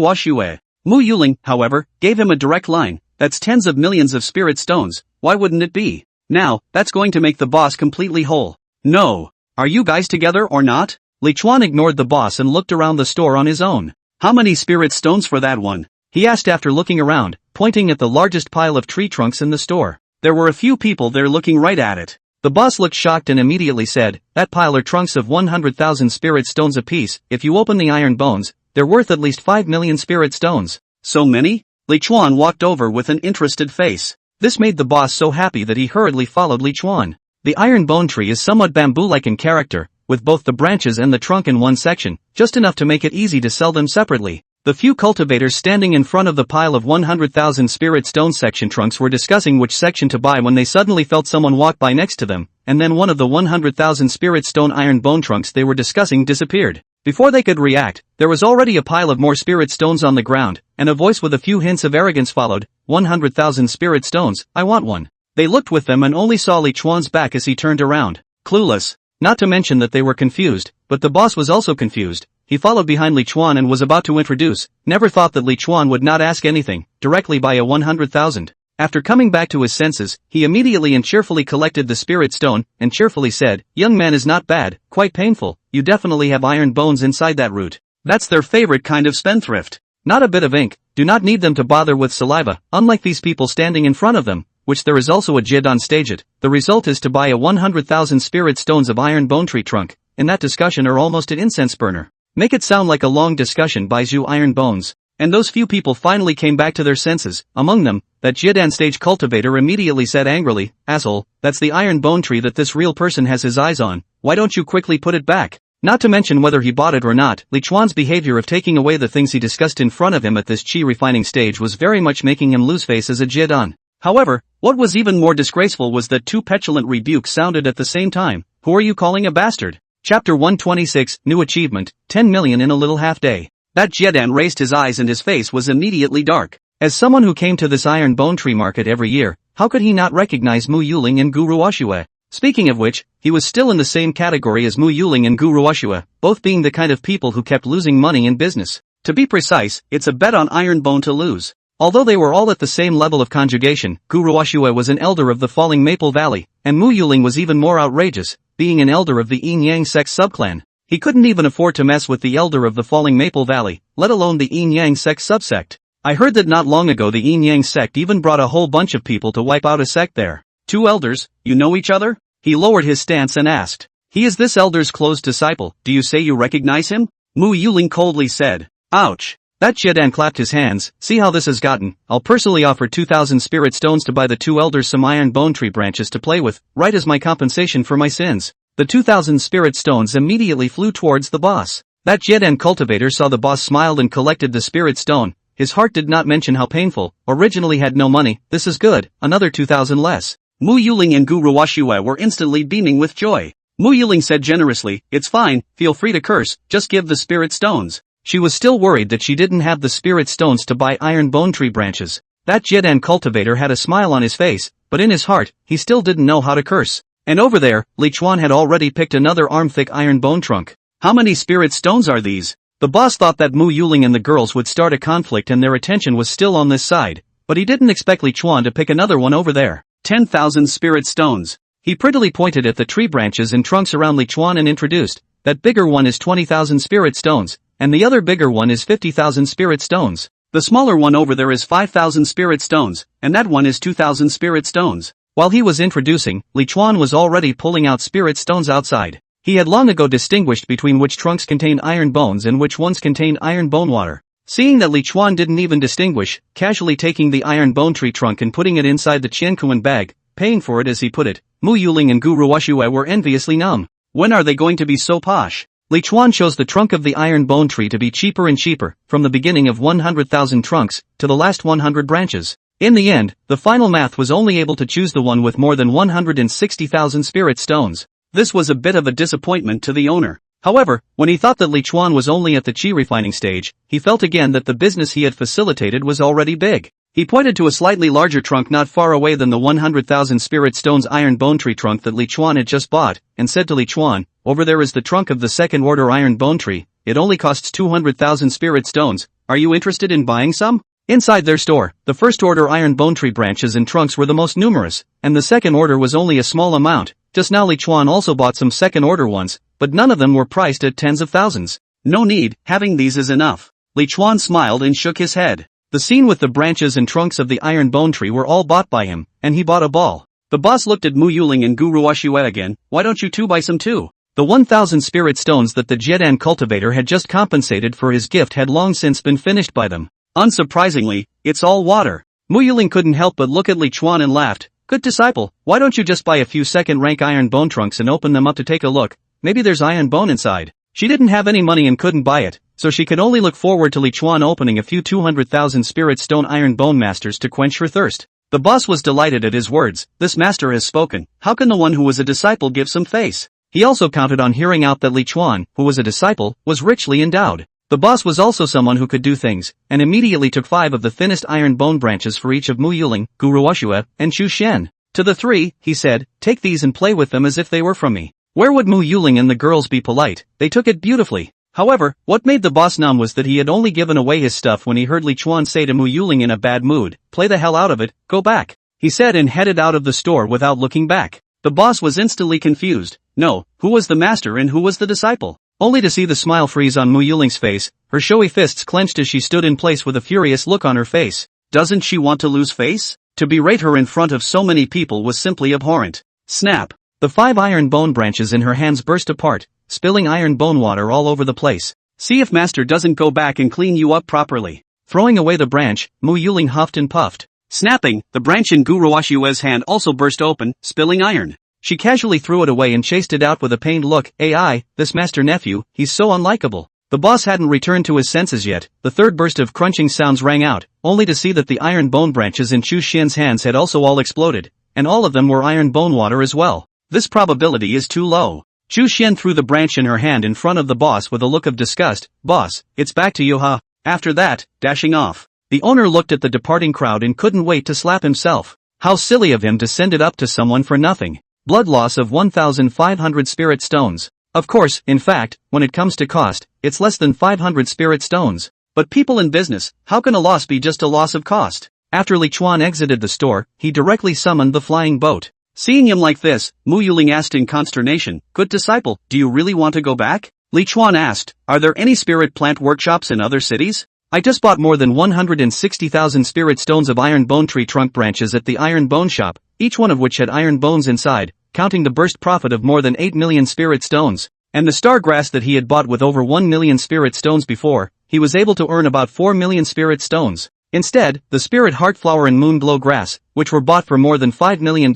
Washue. Mo Xiangling, however, gave him a direct line. That's tens of millions of spirit stones, why wouldn't it be? Now, that's going to make the boss completely whole. No. Are you guys together or not? Li Chuan ignored the boss and looked around the store on his own. How many spirit stones for that one? He asked after looking around, pointing at the largest pile of tree trunks in the store. There were a few people there looking right at it. The boss looked shocked and immediately said, that pile are trunks of 100,000 spirit stones apiece. If you open the iron bones, they're worth at least 5 million spirit stones. So many? Li Chuan walked over with an interested face. This made the boss so happy that he hurriedly followed Li Chuan. The iron bone tree is somewhat bamboo-like in character, with both the branches and the trunk in one section, just enough to make it easy to sell them separately. The few cultivators standing in front of the pile of 100,000 spirit stone section trunks were discussing which section to buy when they suddenly felt someone walk by next to them, and then one of the 100,000 spirit stone iron bone trunks they were discussing disappeared. Before they could react, there was already a pile of more spirit stones on the ground, and a voice with a few hints of arrogance followed, 100,000 spirit stones, I want one. They looked with them and only saw Li Chuan's back as he turned around, clueless. Not to mention that they were confused, but the boss was also confused. He followed behind Li Chuan and was about to introduce, never thought that Li Chuan would not ask anything, directly buy a 100,000. After coming back to his senses, he immediately and cheerfully collected the spirit stone, and cheerfully said, young man is not bad, quite painful, you definitely have iron bones inside that root. That's their favorite kind of spendthrift. Not a bit of ink, do not need them to bother with saliva, unlike these people standing in front of them, which there is also a jid on stage it. The result is to buy a 100,000 spirit stones of iron bone tree trunk, in that discussion are almost an incense burner. Make it sound like a long discussion buys you iron bones. And those few people finally came back to their senses, among them, that Jidan stage cultivator immediately said angrily, asshole, that's the iron bone tree that this real person has his eyes on, why don't you quickly put it back? Not to mention whether he bought it or not, Li Chuan's behavior of taking away the things he discussed in front of him at this chi refining stage was very much making him lose face as a Jidan. However, what was even more disgraceful was that two petulant rebukes sounded at the same time. Who are you calling a bastard? Chapter 126, New Achievement, 10 million in a little half day. That Jidan raised his eyes and his face was immediately dark. As someone who came to this iron bone tree market every year, how could he not recognize Mo Xiangling and Guru Washue? Speaking of which, he was still in the same category as Mo Xiangling and Guru Washue, both being the kind of people who kept losing money in business. To be precise, it's a bet on iron bone to lose. Although they were all at the same level of conjugation, Guru Washue was an elder of the Falling Maple Valley, and Mo Xiangling was even more outrageous, being an elder of the Yin Yang sect subclan. He couldn't even afford to mess with the elder of the Falling Maple Valley, let alone the Yin Yang sect subsect. I heard that not long ago the Yin Yang sect even brought a whole bunch of people to wipe out a sect there. Two elders, you know each other? He lowered his stance and asked. He is this elder's close disciple, do you say you recognize him? Mo Xiangling coldly said. Ouch. That Jidan clapped his hands, see how this has gotten, I'll personally offer 2,000 spirit stones to buy the two elders some iron bone tree branches to play with, right as my compensation for my sins. The 2,000 spirit stones immediately flew towards the boss. That Jidan cultivator saw the boss smiled and collected the spirit stone. His heart did not mention how painful, originally had no money, this is good, another 2,000 less. Mo Xiangling and Guru Washue were instantly beaming with joy. Mo Xiangling said generously, it's fine, feel free to curse, just give the spirit stones. She was still worried that she didn't have the spirit stones to buy iron bone tree branches. That Jidan cultivator had a smile on his face, but in his heart, he still didn't know how to curse. And over there, Li Chuan had already picked another arm-thick iron bone trunk. How many spirit stones are these? The boss thought that Mo Xiangling and the girls would start a conflict and their attention was still on this side, but he didn't expect Li Chuan to pick another one over there. 10,000 spirit stones. He prettily pointed at the tree branches and trunks around Li Chuan and introduced, that bigger one is 20,000 spirit stones, and the other bigger one is 50,000 spirit stones. The smaller one over there is 5,000 spirit stones, and that one is 2,000 spirit stones. While he was introducing, Li Chuan was already pulling out spirit stones outside. He had long ago distinguished between which trunks contained iron bones and which ones contained iron bone water. Seeing that Li Chuan didn't even distinguish, casually taking the iron bone tree trunk and putting it inside the Qiankuan bag, paying for it as he put it, Mo Xiangling and Guru Washue were enviously numb. When are they going to be so posh? Li Chuan chose the trunk of the iron bone tree to be cheaper and cheaper, from the beginning of 100,000 trunks, to the last 100 branches. In the end, the final math was only able to choose the one with more than 160,000 spirit stones. This was a bit of a disappointment to the owner. However, when he thought that Li Chuan was only at the chi refining stage, he felt again that the business he had facilitated was already big. He pointed to a slightly larger trunk not far away than the 100,000 spirit stones iron bone tree trunk that Li Chuan had just bought, and said to Li Chuan, "Over there is the trunk of the second order iron bone tree. It only costs 200,000 spirit stones. Are you interested in buying some?" Inside their store, the first order iron bone tree branches and trunks were the most numerous, and the second order was only a small amount. Just now Li Chuan also bought some second order ones, but none of them were priced at tens of thousands. "No need, having these is enough." Li Chuan smiled and shook his head. The scene with the branches and trunks of the iron bone tree were all bought by him, and he bought a ball. The boss looked at Mo Xiangling and Gu Ruoxue again. "Why don't you two buy some too?" The 1,000 spirit stones that the Jedan cultivator had just compensated for his gift had long since been finished by them. Unsurprisingly, it's all water. Mo Xiangling couldn't help but look at Li Chuan and laughed. "Good disciple, why don't you just buy a few second-rank iron bone trunks and open them up to take a look? Maybe there's iron bone inside." She didn't have any money and couldn't buy it, so she could only look forward to Li Chuan opening a few 200,000 spirit stone iron bone masters to quench her thirst. The boss was delighted at his words. This master has spoken. How can the one who was a disciple give some face? He also counted on hearing out that Li Chuan, who was a disciple, was richly endowed. The boss was also someone who could do things, and immediately took 5 of the thinnest iron bone branches for each of Mo Xiangling, Gu Ruoxue, and Chu Shen. To the 3, he said, "Take these and play with them as if they were from me." Where would Mo Xiangling and the girls be polite? They took it beautifully. However, what made the boss numb was that he had only given away his stuff when he heard Li Chuan say to Mo Xiangling in a bad mood, "Play the hell out of it, go back," he said, and headed out of the store without looking back. The boss was instantly confused. No, who was the master and who was the disciple? Only to see the smile freeze on Mo Xiangling's face, her showy fists clenched as she stood in place with a furious look on her face. Doesn't she want to lose face? To berate her in front of so many people was simply abhorrent. Snap! The 5 iron bone branches in her hands burst apart, spilling iron bone water all over the place. "See if master doesn't go back and clean you up properly." Throwing away the branch, Mo Xiangling huffed and puffed. Snapping, the branch in Gu Ruoxue's hand also burst open, spilling iron. She casually threw it away and chased it out with a pained look. "AI, this master nephew, he's so unlikable." The boss hadn't returned to his senses yet. The third burst of crunching sounds rang out, only to see that the iron bone branches in Chu Xian's hands had also all exploded, and all of them were iron bone water as well. This probability is too low. Chu Xian threw the branch in her hand in front of the boss with a look of disgust. "Boss, it's back to you, huh?" After that, dashing off. The owner looked at the departing crowd and couldn't wait to slap himself. How silly of him to send it up to someone for nothing. Blood loss of 1,500 spirit stones. Of course, in fact, when it comes to cost, it's less than 500 spirit stones. But people in business, how can a loss be just a loss of cost? After Li Chuan exited the store, he directly summoned the flying boat. Seeing him like this, Mo Xiangling asked in consternation, "Good disciple, do you really want to go back?" Li Chuan asked, "Are there any spirit plant workshops in other cities? I just bought more than 160,000 spirit stones of iron bone tree trunk branches at the iron bone shop, each one of which had iron bones inside, counting the burst profit of more than 8 million spirit stones. And the star grass that he had bought with over 1 million spirit stones before, he was able to earn about 4 million spirit stones. Instead, the spirit heartflower and moonglow grass, which were bought for more than $5 million,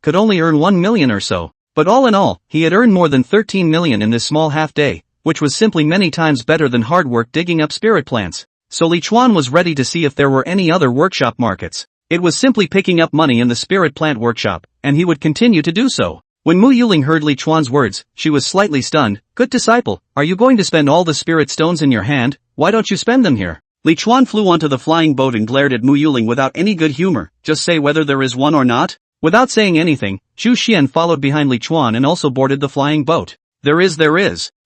could only earn 1 million or so. But all in all, he had earned more than 13 million in this small half-day, which was simply many times better than hard work digging up spirit plants. So Li Chuan was ready to see if there were any other workshop markets. It was simply picking up money in the spirit plant workshop, and he would continue to do so. When Mo Xiangling heard Li Chuan's words, she was slightly stunned. "Good disciple, are you going to spend all the spirit stones in your hand? Why don't you spend them here?" Li Chuan flew onto the flying boat and glared at Mo Xiangling without any good humor. "Just say whether there is one or not." Without saying anything, Chu Xian followed behind Li Chuan and also boarded the flying boat. There is.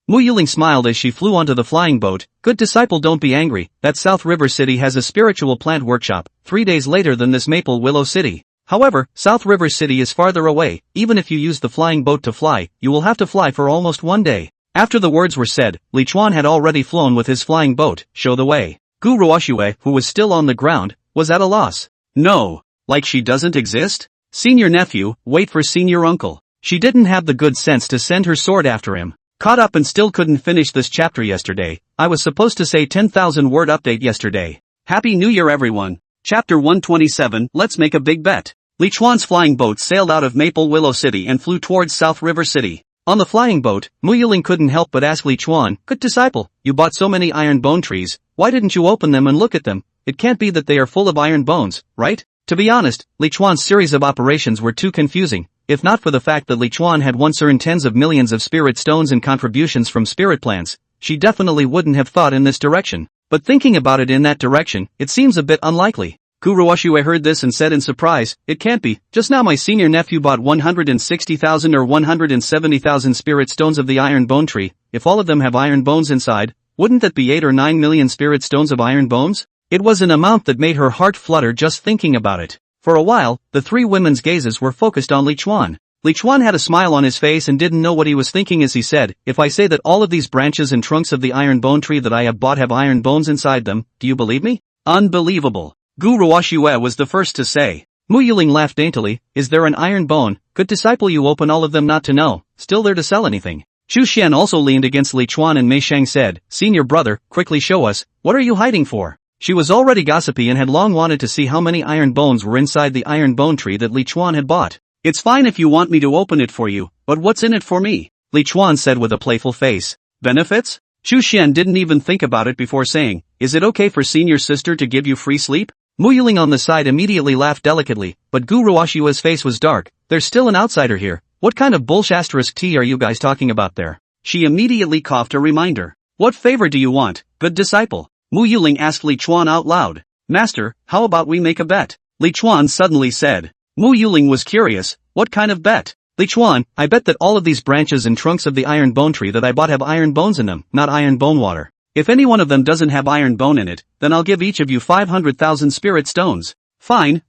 Mo Xiangling smiled as she flew onto the flying boat. "Good disciple, don't be angry, that South River City has a spiritual plant workshop, 3 days later than this Maple Willow City. However, South River City is farther away. Even if you use the flying boat to fly, you will have to fly for almost 1 day." After the words were said, Li Chuan had already flown with his flying boat. "Show the way." Gu Ruoxue, who was still on the ground, was at a loss. "No. Like she doesn't exist? Senior nephew, wait for senior uncle." She didn't have the good sense to send her sword after him. "Caught up and still couldn't finish this chapter yesterday. I was supposed to say 10,000 word update yesterday. Happy New Year everyone." Chapter 127, Let's Make a Big Bet. Li Chuan's flying boat sailed out of Maple Willow City and flew towards South River City. On the flying boat, Mo Xiangling couldn't help but ask Li Chuan, "Good disciple, you bought so many iron bone trees, why didn't you open them and look at them? It can't be that they are full of iron bones, right?" To be honest, Li Chuan's series of operations were too confusing, if not for the fact that Li Chuan had once earned tens of millions of spirit stones and contributions from spirit plants, she definitely wouldn't have thought in this direction. But thinking about it in that direction, it seems a bit unlikely. Guruwashue heard this and said in surprise, "It can't be, just now my senior nephew bought 160,000 or 170,000 spirit stones of the iron bone tree. If all of them have iron bones inside, wouldn't that be 8 or 9 million spirit stones of iron bones?" It was an amount that made her heart flutter just thinking about it. For a while, the three women's gazes were focused on Li Chuan. Li Chuan had a smile on his face and didn't know what he was thinking as he said, "If I say that all of these branches and trunks of the iron bone tree that I have bought have iron bones inside them, do you believe me?" "Unbelievable." Gu Ruoxue was the first to say. Mo Xiangling laughed daintily, "Is there an iron bone? Good disciple, you open all of them not to know, still there to sell anything." Chu Xian also leaned against Li Chuan and Mei Shang said, "Senior brother, quickly show us, what are you hiding for?" She was already gossipy and had long wanted to see how many iron bones were inside the iron bone tree that Li Chuan had bought. "It's fine if you want me to open it for you, but what's in it for me?" Li Chuan said with a playful face. "Benefits?" Chu Xian didn't even think about it before saying, "Is it okay for senior sister to give you free sleep?" Mo Xiangling on the side immediately laughed delicately, but Gu Ruoxue's face was dark. "There's still an outsider here. What kind of bullshit tea are you guys talking about there?" She immediately coughed a reminder. "What favor do you want, good disciple?" Mo Xiangling asked Li Chuan out loud. "Master, how about we make a bet?" Li Chuan suddenly said. Mo Xiangling was curious, "What kind of bet?" "Li Chuan, I bet that all of these branches and trunks of the iron bone tree that I bought have iron bones in them, not iron bone water. If any one of them doesn't have iron bone in it, then I'll give each of you 500,000 spirit stones." Fine,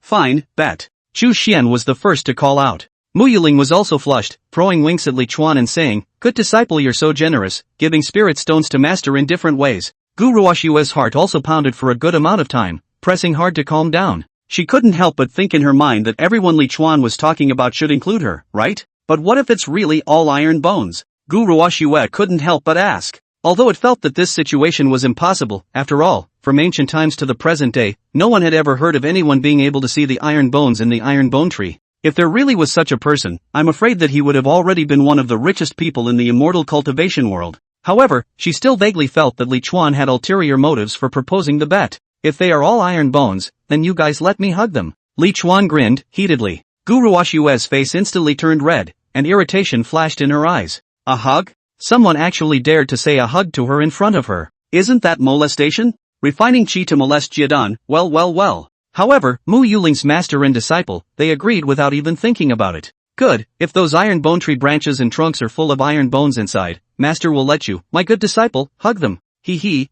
bet. Chu Xian was the first to call out. Mo Xiangling was also flushed, throwing winks at Li Chuan and saying, "Good disciple, you're so generous, giving spirit stones to master in different ways." Gu Ruoxue's heart also pounded for a good amount of time, pressing hard to calm down. She couldn't help but think in her mind that everyone Li Chuan was talking about should include her, right? But what if it's really all iron bones? Gu Ruoxue couldn't help but ask. Although it felt that this situation was impossible, after all, from ancient times to the present day, no one had ever heard of anyone being able to see the iron bones in the iron bone tree. If there really was such a person, I'm afraid that he would have already been one of the richest people in the immortal cultivation world. However, she still vaguely felt that Li Chuan had ulterior motives for proposing the bet. "If they are all iron bones, then you guys let me hug them." Li Chuan grinned, heatedly. Gu Ruoxue's face instantly turned red, and irritation flashed in her eyes. A hug? Someone actually dared to say a hug to her in front of her. Isn't that molestation? Refining qi to molest Jiedan, well. However, Mo Xiangling's master and disciple, they agreed without even thinking about it. "Good, if those iron bone tree branches and trunks are full of iron bones inside, master will let you, my good disciple, hug them."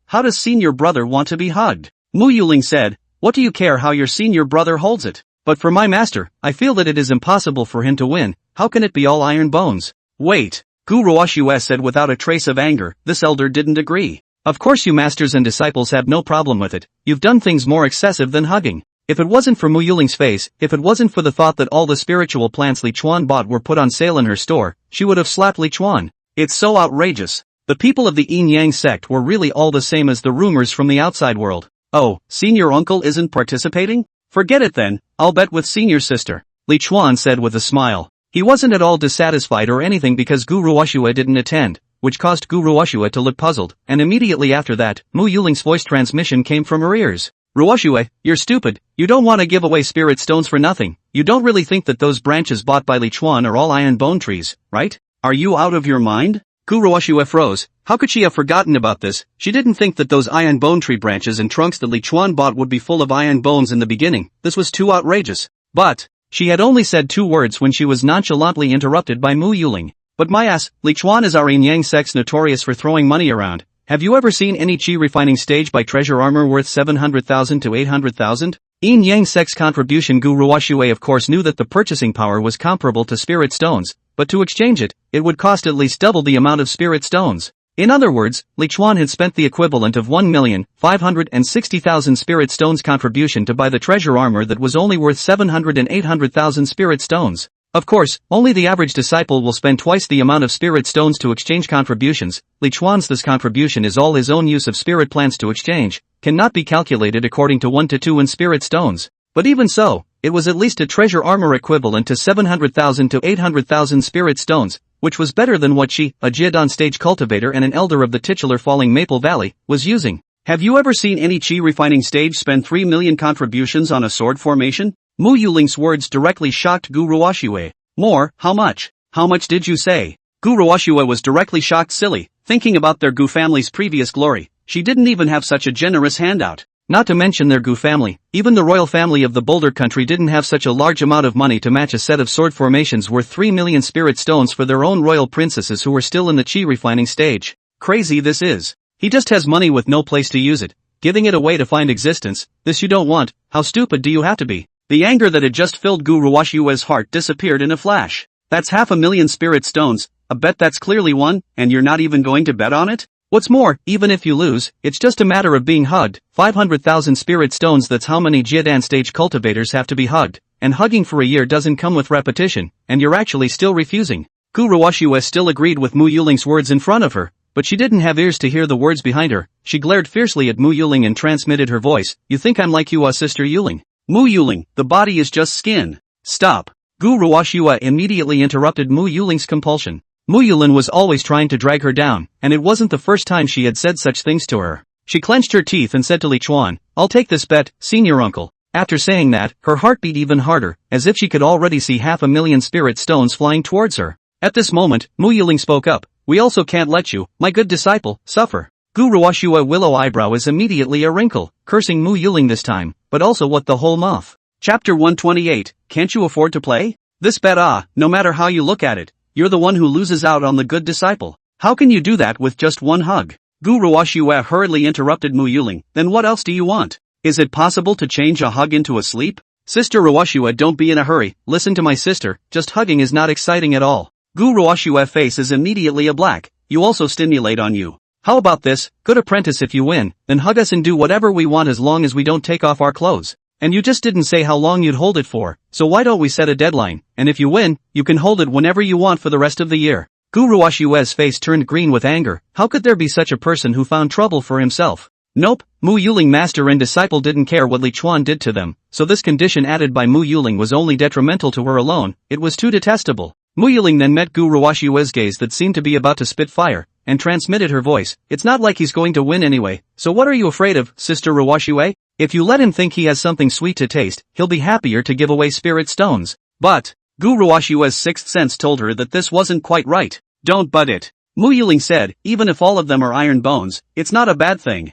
How does senior brother want to be hugged? Mo Xiangling said, "What do you care how your senior brother holds it? But for my master, I feel that it is impossible for him to win. How can it be all iron bones?" "Wait," Gu Ruoxue said without a trace of anger. This elder didn't agree. "Of course you masters and disciples have no problem with it. You've done things more excessive than hugging. If it wasn't for Mo Xiangling's face, if it wasn't for the thought that all the spiritual plants Li Chuan bought were put on sale in her store, she would have slapped Li Chuan. It's so outrageous. The people of the Yin Yang sect were really all the same as the rumors from the outside world." "Oh, senior uncle isn't participating? Forget it then, I'll bet with senior sister," Li Chuan said with a smile. He wasn't at all dissatisfied or anything because Gu Ruoxue didn't attend, which caused Gu Ruoxue to look puzzled, and immediately after that, Mo Xiangling's voice transmission came from her ears. "Ruoxue, you're stupid, you don't want to give away spirit stones for nothing. You don't really think that those branches bought by Li Chuan are all iron bone trees, right? Are you out of your mind?" Gu Ruoxue froze. How could she have forgotten about this? She didn't think that those iron bone tree branches and trunks that Li Chuan bought would be full of iron bones in the beginning. This was too outrageous. But she had only said 2 words when she was nonchalantly interrupted by Mo Xiangling. "But my ass, Li Chuan is our Yin Yang sect's notorious for throwing money around. Have you ever seen any chi refining stage by treasure armor worth 700,000 to 800,000? Yin Yang sect's contribution. Gu Ruoxue of course knew that the purchasing power was comparable to spirit stones, but to exchange it, it would cost at least double the amount of spirit stones. In other words, Li Chuan had spent the equivalent of 1,560,000 spirit stones contribution to buy the treasure armor that was only worth 700 and 800,000 spirit stones. Of course, only the average disciple will spend twice the amount of spirit stones to exchange contributions. Li Chuan's this contribution is all his own use of spirit plants to exchange, cannot be calculated according to 1 to 2 in spirit stones. But even so, it was at least a treasure armor equivalent to 700,000 to 800,000 spirit stones, which was better than what she, a Jiedan stage cultivator and an elder of the titular Falling Maple Valley, was using. Have you ever seen any chi refining stage spend 3 million contributions on a sword formation? Mo Xiangling's words directly shocked Gu Ruoxue. More, how much? How much did you say? Gu Ruoxue was directly shocked silly, thinking about their Gu family's previous glory. She didn't even have such a generous handout. Not to mention their Gu family, even the royal family of the Boulder country didn't have such a large amount of money to match a set of sword formations worth 3 million spirit stones for their own royal princesses who were still in the chi refining stage. Crazy this is. He just has money with no place to use it, giving it away to find existence. This you don't want. How stupid do you have to be? The anger that had just filled Gu Ruoxue's heart disappeared in a flash. That's 500,000 spirit stones, a bet that's clearly won, and you're not even going to bet on it? What's more, even if you lose, it's just a matter of being hugged. 500,000 spirit stones, that's how many Jiedan stage cultivators have to be hugged, and hugging for a year doesn't come with repetition, and you're actually still refusing. Gu Ruoxue still agreed with Mo Xiangling's words in front of her, but she didn't have ears to hear the words behind her. She glared fiercely at Mo Xiangling and transmitted her voice. You think I'm like you, Sister Xiangling? Mo Xiangling, the body is just skin. Stop. Gu Ruoxue immediately interrupted Mo Xiangling's compulsion. Mo Xiangling was always trying to drag her down, and it wasn't the first time she had said such things to her. She clenched her teeth and said to Li Chuan, I'll take this bet, senior uncle. After saying that, her heart beat even harder, as if she could already see 500,000 spirit stones flying towards her. At this moment, Mo Xiangling spoke up. We also can't let you, my good disciple, suffer. Gu Ruoxue willow eyebrow is immediately a wrinkle, cursing Mo Xiangling this time, but also what the whole muff. Chapter 128, Can't you afford to play? This bet no matter how you look at it, you're the one who loses out on the good disciple. How can you do that with just one hug? Gu Ruoxue hurriedly interrupted Mo Xiangling. Then what else do you want? Is it possible to change a hug into a sleep? Sister Ruoxue, don't be in a hurry, listen to my sister, just hugging is not exciting at all. Gu Ruoxue's face is immediately a black. You also stimulate on you. How about this, good apprentice, if you win, then hug us and do whatever we want as long as we don't take off our clothes. And you just didn't say how long you'd hold it for, so why don't we set a deadline, and if you win, you can hold it whenever you want for the rest of the year. Gu Ruoxue's face turned green with anger. How could there be such a person who found trouble for himself? Nope, Mo Xiangling master and disciple didn't care what Li Chuan did to them, so this condition added by Mo Xiangling was only detrimental to her alone. It was too detestable. Mo Xiangling then met Gu Ruoxue's gaze that seemed to be about to spit fire, and transmitted her voice. It's not like he's going to win anyway, so what are you afraid of, Sister Ruoxue? If you let him think he has something sweet to taste, he'll be happier to give away spirit stones. But, Gu Ruoxue's sixth sense told her that this wasn't quite right. Don't butt it. Mo Xiangling said, even if all of them are iron bones, it's not a bad thing.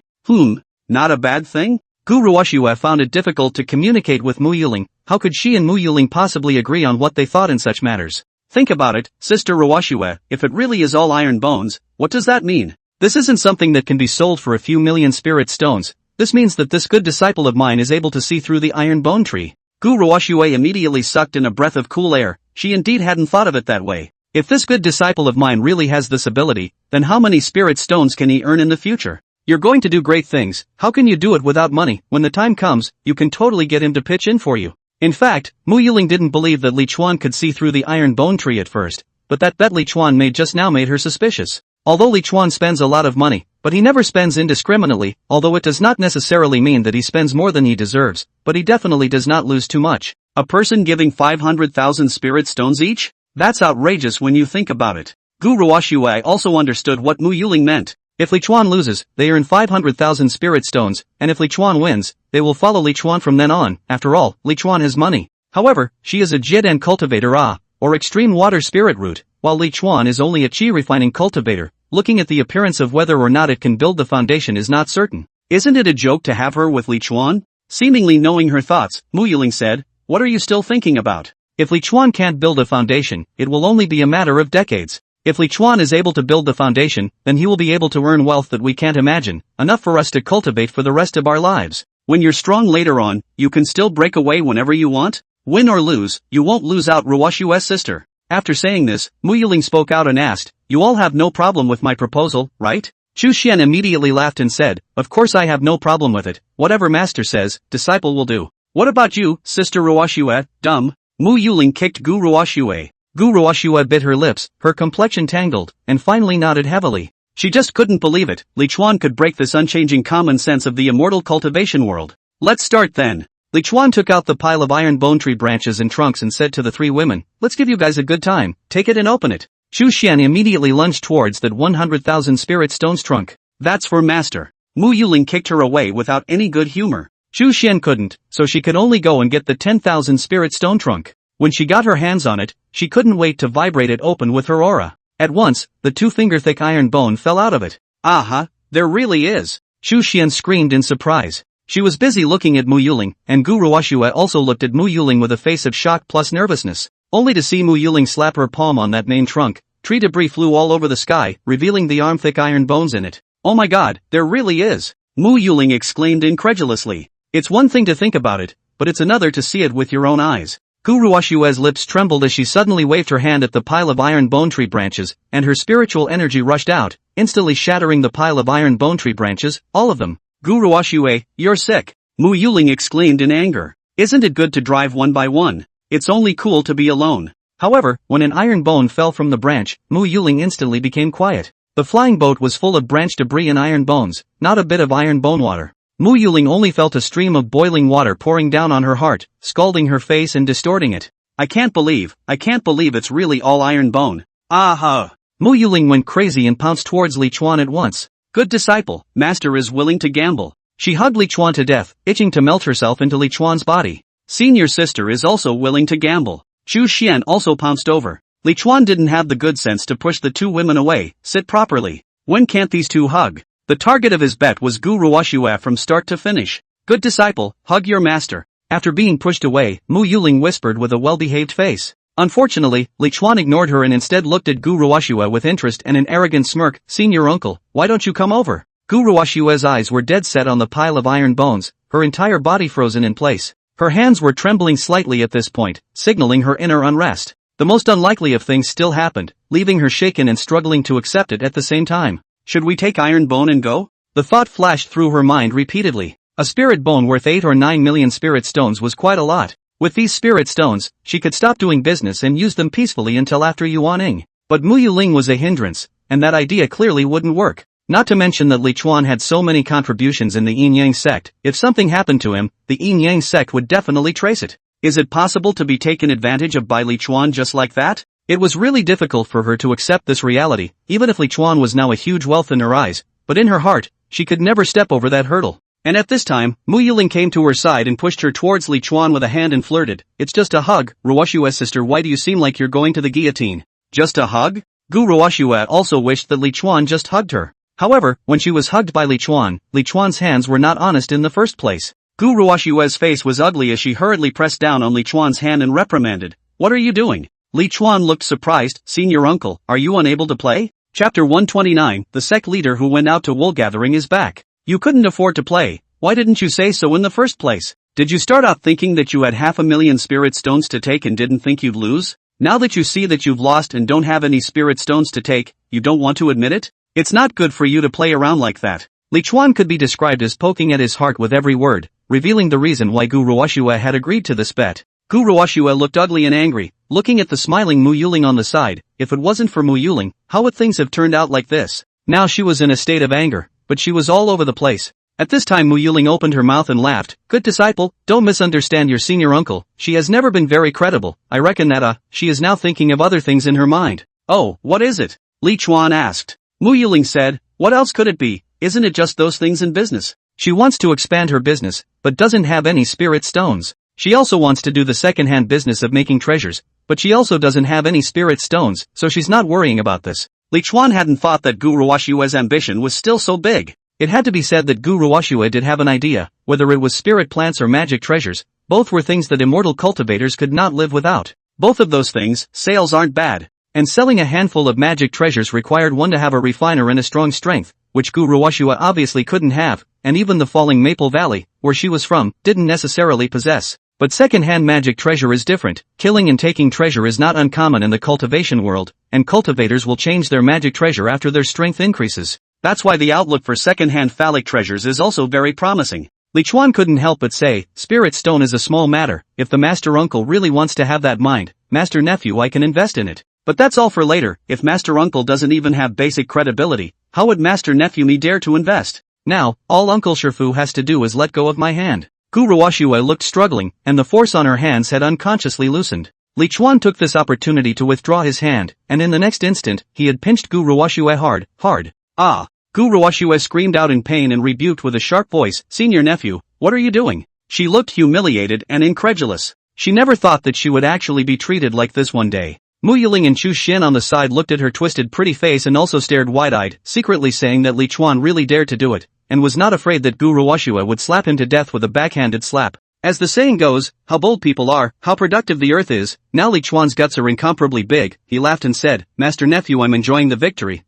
Not a bad thing? Gu Ruoxue found it difficult to communicate with Mo Xiangling. How could she and Mo Xiangling possibly agree on what they thought in such matters? Think about it, Sister Ruoxue, if it really is all iron bones, what does that mean? This isn't something that can be sold for a few million spirit stones. This means that this good disciple of mine is able to see through the iron bone tree. Gu Ruoxue immediately sucked in a breath of cool air. She indeed hadn't thought of it that way. If this good disciple of mine really has this ability, then how many spirit stones can he earn in the future? You're going to do great things. How can you do it without money? When the time comes, you can totally get him to pitch in for you. In fact, Mo Xiangling didn't believe that Li Chuan could see through the iron bone tree at first, but that bet Li Chuan made just now made her suspicious. Although Li Chuan spends a lot of money, but he never spends indiscriminately, although it does not necessarily mean that he spends more than he deserves, but he definitely does not lose too much. A person giving 500,000 spirit stones each? That's outrageous when you think about it. Gu Ruoxue also understood what Mo Xiangling meant. If Li Chuan loses, they earn 500,000 spirit stones, and if Li Chuan wins, they will follow Li Chuan from then on. After all, Li Chuan has money. However, she is a Jiedan cultivator or extreme water spirit root, while Li Chuan is only a chi refining cultivator. Looking at the appearance of whether or not it can build the foundation is not certain. Isn't it a joke to have her with Li Chuan? Seemingly knowing her thoughts, Mo Xiangling said, what are you still thinking about? If Li Chuan can't build a foundation, it will only be a matter of decades. If Li Chuan is able to build the foundation, then he will be able to earn wealth that we can't imagine, enough for us to cultivate for the rest of our lives. When you're strong later on, you can still break away whenever you want. Win or lose, you won't lose out, Ruoxue's sister. After saying this, Mo Xiangling spoke out and asked, you all have no problem with my proposal, right? Chu Xian immediately laughed and said, of course I have no problem with it. Whatever master says, disciple will do. What about you, Sister Ruoxue? Dumb. Mo Xiangling kicked Gu Ruoxue. Gu Ruoxue bit her lips, her complexion tangled, and finally nodded heavily. She just couldn't believe it. Li Chuan could break this unchanging common sense of the immortal cultivation world. Let's start then. Li Chuan took out the pile of iron bone tree branches and trunks and said to the three women, let's give you guys a good time, take it and open it. Chu Xian immediately lunged towards that 100,000 spirit stones trunk. That's for master. Mo Xiangling kicked her away without any good humor. Chu Xian couldn't, so she could only go and get the 10,000 spirit stone trunk. When she got her hands on it, she couldn't wait to vibrate it open with her aura. At once, the 2-finger-thick iron bone fell out of it. Aha, there really is! Chu Xian screamed in surprise. She was busy looking at Mo Xiangling, and Gu Ruoxue also looked at Mo Xiangling with a face of shock plus nervousness, only to see Mo Xiangling slap her palm on that main trunk. Tree debris flew all over the sky, revealing the arm-thick iron bones in it. Oh my god, there really is! Mo Xiangling exclaimed incredulously. It's one thing to think about it, but it's another to see it with your own eyes. Gu Ruoxue's lips trembled as she suddenly waved her hand at the pile of iron bone tree branches, and her spiritual energy rushed out, instantly shattering the pile of iron bone tree branches, all of them. Gu Ruoxue, you're sick! Mo Xiangling exclaimed in anger. Isn't it good to drive one by one? It's only cool to be alone. However, when an iron bone fell from the branch, Mo Xiangling instantly became quiet. The flying boat was full of branch debris and iron bones, not a bit of iron bone water. Mo Xiangling only felt a stream of boiling water pouring down on her heart, scalding her face and distorting it. I can't believe it's really all iron bone. Aha! Mo Xiangling went crazy and pounced towards Li Chuan at once. Good disciple, master is willing to gamble. She hugged Li Chuan to death, itching to melt herself into Li Chuan's body. Senior sister is also willing to gamble. Chu Xian also pounced over. Li Chuan didn't have the good sense to push the two women away. Sit properly. When can't these two hug? The target of his bet was Gu Ruoxue from start to finish. Good disciple, hug your master. After being pushed away, Mo Xiangling whispered with a well-behaved face. Unfortunately, Li Chuan ignored her and instead looked at Gu Ruoxue with interest and an arrogant smirk. Senior uncle, why don't you come over? Gu Ruoxue's eyes were dead set on the pile of iron bones, her entire body frozen in place. Her hands were trembling slightly at this point, signaling her inner unrest. The most unlikely of things still happened, leaving her shaken and struggling to accept it at the same time. Should we take iron bone and go? The thought flashed through her mind repeatedly. A spirit bone worth 8 or 9 million spirit stones was quite a lot. With these spirit stones, she could stop doing business and use them peacefully until after Yuaning. But Mo Xiangling was a hindrance, and that idea clearly wouldn't work. Not to mention that Li Chuan had so many contributions in the Yin Yang sect. If something happened to him, the Yin Yang sect would definitely trace it. Is it possible to be taken advantage of by Li Chuan just like that? It was really difficult for her to accept this reality, even if Li Chuan was now a huge wealth in her eyes, but in her heart, she could never step over that hurdle. And at this time, Mo Xiangling came to her side and pushed her towards Li Chuan with a hand and flirted. It's just a hug, Ruoxue's sister, why do you seem like you're going to the guillotine? Just a hug? Gu Ruoxue also wished that Li Chuan just hugged her. However, when she was hugged by Li Chuan's hands were not honest in the first place. Gu Ruoxue's face was ugly as she hurriedly pressed down on Li Chuan's hand and reprimanded. What are you doing? Li Chuan looked surprised. Senior uncle, are you unable to play? Chapter 129, the sect leader who went out to wool gathering is back. You couldn't afford to play. Why didn't you say so in the first place? Did you start out thinking that you had 500,000 spirit stones to take and didn't think you'd lose? Now that you see that you've lost and don't have any spirit stones to take, you don't want to admit it? It's not good for you to play around like that. Li Chuan could be described as poking at his heart with every word, revealing the reason why Gu Ruoxue had agreed to this bet. Gu Ruoxue looked ugly and angry, looking at the smiling Mo Xiangling on the side. If it wasn't for Mo Xiangling, how would things have turned out like this? Now she was in a state of anger, but she was all over the place. At this time Mo Xiangling opened her mouth and laughed. Good disciple, don't misunderstand your senior uncle. She has never been very credible. I reckon that she is now thinking of other things in her mind. Oh, what is it? Li Chuan asked. Mo Xiangling said, what else could it be? Isn't it just those things in business? She wants to expand her business, but doesn't have any spirit stones. She also wants to do the second-hand business of making treasures, but she also doesn't have any spirit stones, so she's not worrying about this. Li Chuan hadn't thought that Gu Ruoxue's ambition was still so big. It had to be said that Gu Ruoxue did have an idea, whether it was spirit plants or magic treasures, both were things that immortal cultivators could not live without. Both of those things, sales aren't bad. And selling a handful of magic treasures required one to have a refiner and a strong strength, which Gu Ruoxue obviously couldn't have, and even the falling Maple Valley, where she was from, didn't necessarily possess. But second-hand magic treasure is different. Killing and taking treasure is not uncommon in the cultivation world, and cultivators will change their magic treasure after their strength increases. That's why the outlook for second-hand phallic treasures is also very promising. Li Chuan couldn't help but say, Spirit Stone is a small matter. If the Master Uncle really wants to have that mind, Master Nephew, I can invest in it. But that's all for later. If Master Uncle doesn't even have basic credibility, how would Master Nephew me dare to invest? Now, all Uncle Shifu has to do is let go of my hand. Gu Ruoxue looked struggling, and the force on her hands had unconsciously loosened. Li Chuan took this opportunity to withdraw his hand, and in the next instant, he had pinched Gu Ruoxue hard. Ah! Gu Ruoxue screamed out in pain and rebuked with a sharp voice, Senior Nephew, What are you doing? She looked humiliated and incredulous. She never thought that she would actually be treated like this one day. Mo Xiangling and Chu Xin on the side looked at her twisted pretty face and also stared wide-eyed, secretly saying that Li Chuan really dared to do it, and was not afraid that Gu Ruoxue would slap him to death with a backhanded slap. As the saying goes, how bold people are, how productive the earth is. Now Li Chuan's guts are incomparably big. He laughed and said, Master Nephew, I'm enjoying the victory.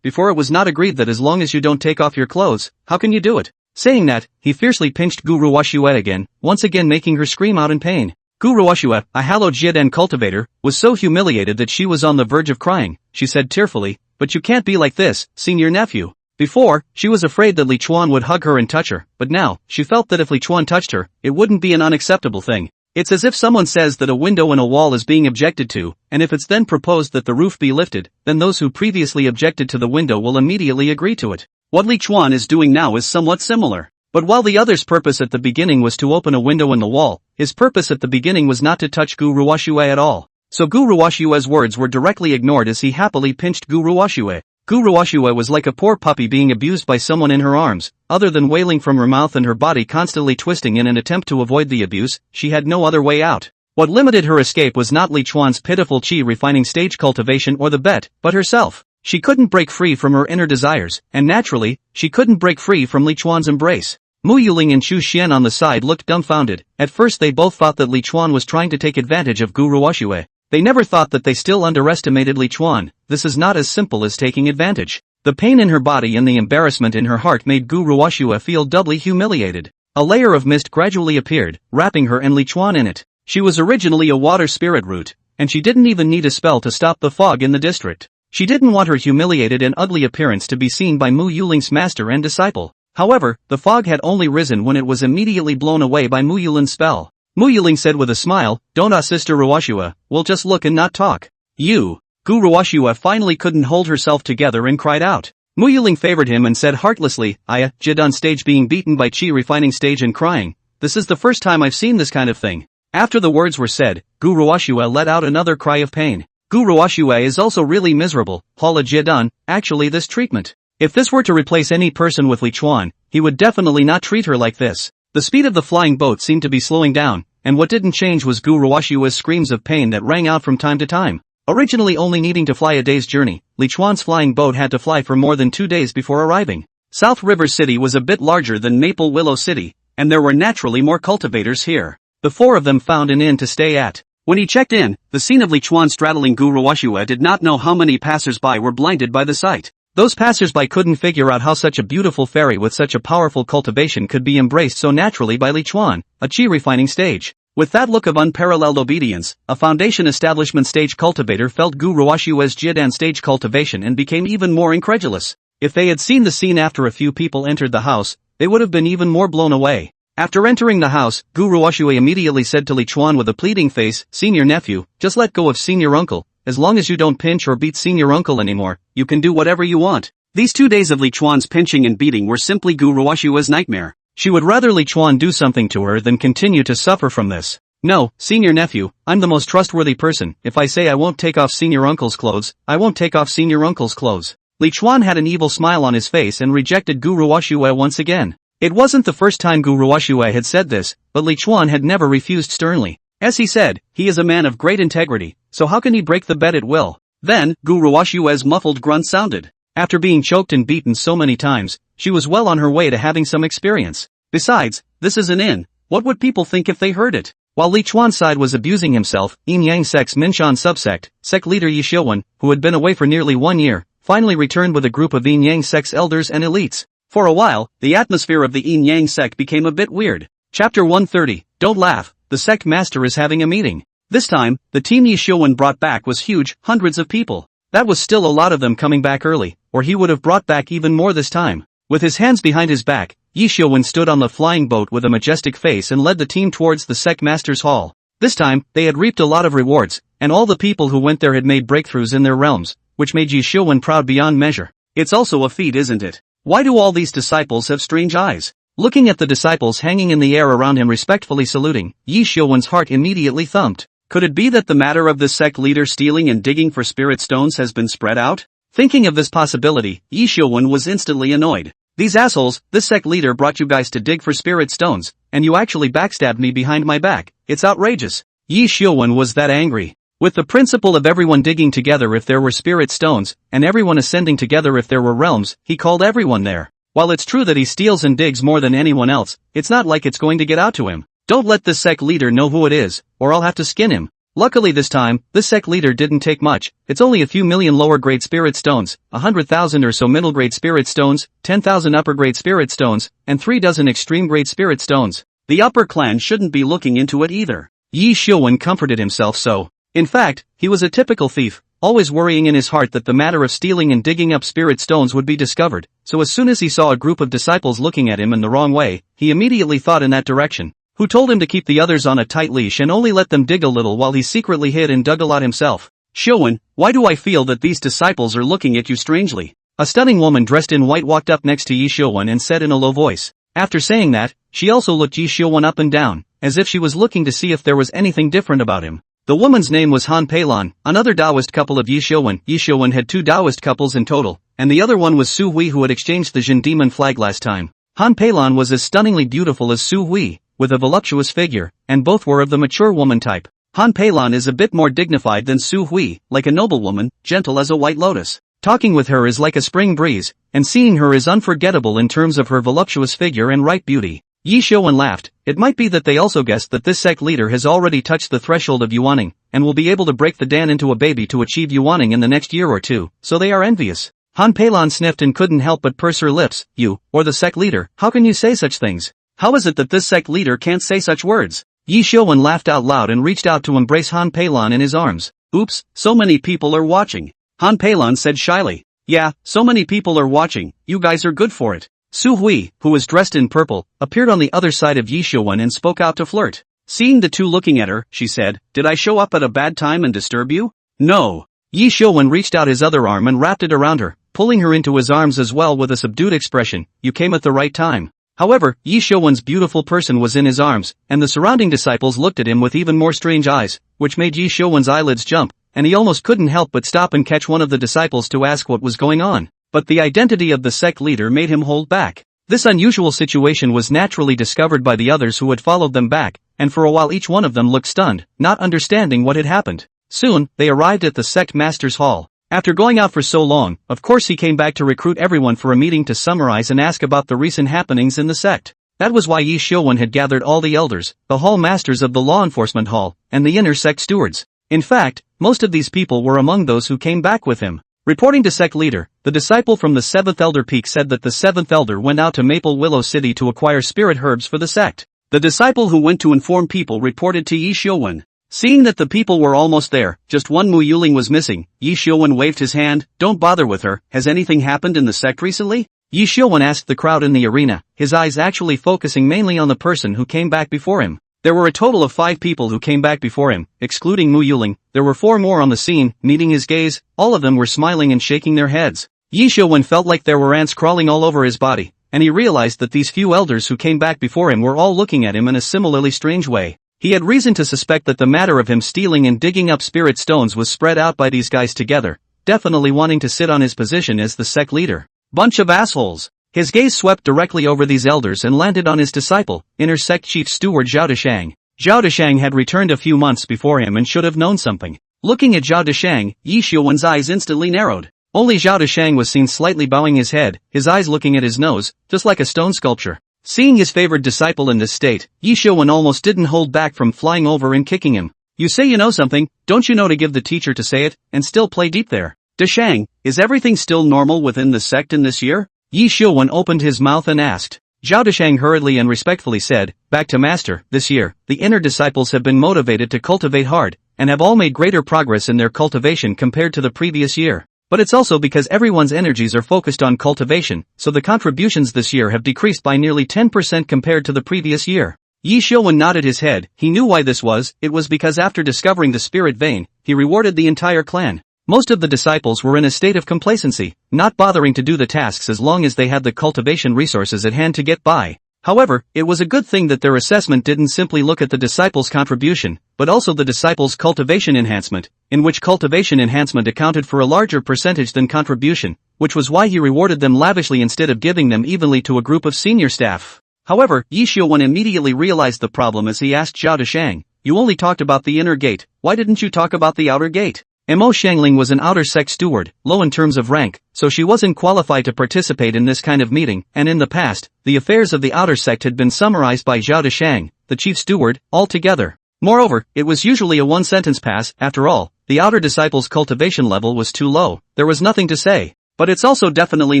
Before it was not agreed that as long as you don't take off your clothes, how can you do it? Saying that, he fiercely pinched Gu Ruoxue again, once again making her scream out in pain. Gu Ruoxue, a hallowed Jiden cultivator, was so humiliated that she was on the verge of crying. She said tearfully, but you can't be like this, senior nephew. Before, she was afraid that Li Chuan would hug her and touch her, but now, she felt that if Li Chuan touched her, it wouldn't be an unacceptable thing. It's as if someone says that a window in a wall is being objected to, and if it's then proposed that the roof be lifted, then those who previously objected to the window will immediately agree to it. What Li Chuan is doing now is somewhat similar. But while the other's purpose at the beginning was to open a window in the wall, his purpose at the beginning was not to touch Gu Ruoxue at all. So Gu Ruoxue's words were directly ignored as he happily pinched Gu Ruoxue. Gu Ruoxue was like a poor puppy being abused by someone in her arms. Other than wailing from her mouth and her body constantly twisting in an attempt to avoid the abuse, she had no other way out. What limited her escape was not Li Chuan's pitiful chi refining stage cultivation or the bet, but herself. She couldn't break free from her inner desires, and naturally, she couldn't break free from Li Chuan's embrace. Mo Xiangling and Chu Xian on the side looked dumbfounded. At first they both thought that Li Chuan was trying to take advantage of Gu Ruoxue. They never thought that they still underestimated Li Chuan. This is not as simple as taking advantage. The pain in her body and the embarrassment in her heart made Gu Ruoxue feel doubly humiliated. A layer of mist gradually appeared, wrapping her and Li Chuan in it. She was originally a water spirit root, and she didn't even need a spell to stop the fog in the district. She didn't want her humiliated and ugly appearance to be seen by Mo Xiangling's master and disciple. However, the fog had only risen when it was immediately blown away by Mo Xiangling's spell. Mo Xiangling said with a smile, "Don't Sister Ruoxue, we'll just look and not talk." You. Gu Ruoxue finally couldn't hold herself together and cried out. Mo Xiangling favored him and said heartlessly, Jidon stage being beaten by Chi refining stage and crying. This is the first time I've seen this kind of thing. After the words were said, Gu Ruoxue let out another cry of pain. Gu Ruoxue is also really miserable, Paula Jidon, actually this treatment. If this were to replace any person with Li Chuan, he would definitely not treat her like this. The speed of the flying boat seemed to be slowing down, and what didn't change was Gu Ruoxue's screams of pain that rang out from time to time. Originally only needing to fly a day's journey, Li Chuan's flying boat had to fly for more than 2 days before arriving. South River City was a bit larger than Maple Willow City, and there were naturally more cultivators here. The four of them found an inn to stay at. When he checked in, the scene of Li Chuan straddling Gu Ruoxue did not know how many passers-by were blinded by the sight. Those passers-by couldn't figure out how such a beautiful fairy with such a powerful cultivation could be embraced so naturally by Li Chuan, a chi refining stage. With that look of unparalleled obedience, a foundation establishment stage cultivator felt Gu Ruoxue's Jidan stage cultivation and became even more incredulous. If they had seen the scene after a few people entered the house, they would have been even more blown away. After entering the house, Gu Ruoxue immediately said to Li Chuan with a pleading face, "Senior nephew, just let go of senior uncle. As long as you don't pinch or beat senior uncle anymore, you can do whatever you want." These 2 days of Li Chuan's pinching and beating were simply Gu Ruoxue's nightmare. She would rather Li Chuan do something to her than continue to suffer from this. "No, senior nephew, I'm the most trustworthy person. If I say I won't take off senior uncle's clothes, I won't take off senior uncle's clothes." Li Chuan had an evil smile on his face and rejected Gu Ruoxue once again. It wasn't the first time Gu Ruoxue had said this, but Li Chuan had never refused sternly. As he said, he is a man of great integrity, so how can he break the bet at will? Then, Gu Ruoxue's muffled grunt sounded. After being choked and beaten so many times, she was well on her way to having some experience. Besides, this is an inn. What would people think if they heard it? While Li Chuan's side was abusing himself, Yin Yang sect's Minshan subsect, sect leader Yi Xiuwen, who had been away for nearly 1 year, finally returned with a group of Yin Yang sect's elders and elites. For a while, the atmosphere of the Yin Yang sect became a bit weird. Chapter 130, Don't Laugh, the sect master is having a meeting. This time, the team Yi Xiuwen brought back was huge, hundreds of people. That was still a lot of them coming back early, or he would have brought back even more this time. With his hands behind his back, Yi Xiuwen stood on the flying boat with a majestic face and led the team towards the sect master's hall. This time, they had reaped a lot of rewards, and all the people who went there had made breakthroughs in their realms, which made Yi Xiuwen proud beyond measure. It's also a feat, isn't it? Why do all these disciples have strange eyes? Looking at the disciples hanging in the air around him respectfully saluting, Yi Xiuwen's heart immediately thumped. Could it be that the matter of this sect leader stealing and digging for spirit stones has been spread out? Thinking of this possibility, Yi Xiuwen was instantly annoyed. These assholes, this sect leader brought you guys to dig for spirit stones, and you actually backstabbed me behind my back. It's outrageous. Yi Xiuwen was that angry. With the principle of everyone digging together if there were spirit stones, and everyone ascending together if there were realms, he called everyone there. While it's true that he steals and digs more than anyone else, it's not like it's going to get out to him. Don't let this sect leader know who it is, or I'll have to skin him. Luckily this time, this sect leader didn't take much. It's only a few million lower grade spirit stones, 100,000 or so middle grade spirit stones, 10,000 upper grade spirit stones, and 3 dozen extreme grade spirit stones. The upper clan shouldn't be looking into it either. Yi Xiuwen comforted himself so. In fact, he was a typical thief, always worrying in his heart that the matter of stealing and digging up spirit stones would be discovered, so as soon as he saw a group of disciples looking at him in the wrong way, he immediately thought in that direction. Who told him to keep the others on a tight leash and only let them dig a little while he secretly hid and dug a lot himself? Xiuwen, why do I feel that these disciples are looking at you strangely? A stunning woman dressed in white walked up next to Yi Xiuwen and said in a low voice. After saying that, she also looked Yi Xiuwen up and down, as if she was looking to see if there was anything different about him. The woman's name was Han Peilan, another Taoist couple of Yi Xiuwen. Yi Xiuwen had 2 Taoist couples in total, and the other one was Su Hui, who had exchanged the Jin demon flag last time. Han Peilan was as stunningly beautiful as Su Hui, with a voluptuous figure, and both were of the mature woman type. Han Peilan is a bit more dignified than Su Hui, like a noblewoman, gentle as a white lotus. Talking with her is like a spring breeze, and seeing her is unforgettable in terms of her voluptuous figure and ripe beauty. Yi Xiuwen laughed. It might be that they also guessed that this sect leader has already touched the threshold of yuaning, and will be able to break the Dan into a baby to achieve yuaning in the next year or two, so they are envious. Han Peilan sniffed and couldn't help but purse her lips. You, or the sect leader, how can you say such things? How is it that this sect leader can't say such words? Yi Xiuwen laughed out loud and reached out to embrace Han Peilan in his arms. Oops, so many people are watching. Han Peilan said shyly. Yeah, so many people are watching, you guys are good for it. Su Hui, who was dressed in purple, appeared on the other side of Yi Xiuwen and spoke out to flirt. Seeing the two looking at her, she said, Did I show up at a bad time and disturb you? No. Yi Xiuwen reached out his other arm and wrapped it around her, pulling her into his arms as well with a subdued expression. You came at the right time. However, Yi Xiuwen's beautiful person was in his arms, and the surrounding disciples looked at him with even more strange eyes, which made Yi Xiuwen's eyelids jump, and he almost couldn't help but stop and catch one of the disciples to ask what was going on. But the identity of the sect leader made him hold back. This unusual situation was naturally discovered by the others who had followed them back, and for a while each one of them looked stunned, not understanding what had happened. Soon, they arrived at the sect master's hall. After going out for so long, of course he came back to recruit everyone for a meeting to summarize and ask about the recent happenings in the sect. That was why Yi Xiuwen had gathered all the elders, the hall masters of the law enforcement hall, and the inner sect stewards. In fact, most of these people were among those who came back with him. Reporting to sect leader, the disciple from the 7th Elder Peak said that the 7th Elder went out to Maple Willow City to acquire spirit herbs for the sect. The disciple who went to inform people reported to Yi Xiuwen. Seeing that the people were almost there, just one Mo Xiangling was missing, Yi Xiuwen waved his hand. Don't bother with her, has anything happened in the sect recently? Yi Xiuwen asked the crowd in the arena, his eyes actually focusing mainly on the person who came back before him. There were a total of 5 people who came back before him, excluding Mo Xiangling. There were 4 more on the scene. Meeting his gaze, all of them were smiling and shaking their heads. Yi Xiuwen felt like there were ants crawling all over his body, and he realized that these few elders who came back before him were all looking at him in a similarly strange way. He had reason to suspect that the matter of him stealing and digging up spirit stones was spread out by these guys together, definitely wanting to sit on his position as the sect leader. Bunch of assholes. His gaze swept directly over these elders and landed on his disciple, inner sect chief steward Zhao Deshang. Zhao Deshang had returned a few months before him and should have known something. Looking at Zhao Deshang, Yi Xiuwen's eyes instantly narrowed. Only Zhao Deshang was seen slightly bowing his head, his eyes looking at his nose, just like a stone sculpture. Seeing his favored disciple in this state, Yi Xiuwen almost didn't hold back from flying over and kicking him. You say you know something, don't you know to give the teacher to say it, and still play deep there? Deshang, is everything still normal within the sect in this year? Yi Xiuwen opened his mouth and asked. Zhao Deshang hurriedly and respectfully said, Back to master, this year, the inner disciples have been motivated to cultivate hard, and have all made greater progress in their cultivation compared to the previous year. But it's also because everyone's energies are focused on cultivation, so the contributions this year have decreased by nearly 10% compared to the previous year. Yi Xiuwen nodded his head. He knew why this was. It was because after discovering the spirit vein, he rewarded the entire clan. Most of the disciples were in a state of complacency, not bothering to do the tasks as long as they had the cultivation resources at hand to get by. However, it was a good thing that their assessment didn't simply look at the disciples' contribution, but also the disciples' cultivation enhancement, in which cultivation enhancement accounted for a larger percentage than contribution, which was why he rewarded them lavishly instead of giving them evenly to a group of senior staff. However, Yi Xiuwen immediately realized the problem as he asked Zhao Deshang, "You only talked about the inner gate, why didn't you talk about the outer gate?" Mo Xiangling was an outer sect steward, low in terms of rank, so she wasn't qualified to participate in this kind of meeting, and in the past, the affairs of the outer sect had been summarized by Zhao Deshang, the chief steward, altogether. Moreover, it was usually a one-sentence pass. After all, the outer disciple's cultivation level was too low, there was nothing to say. But it's also definitely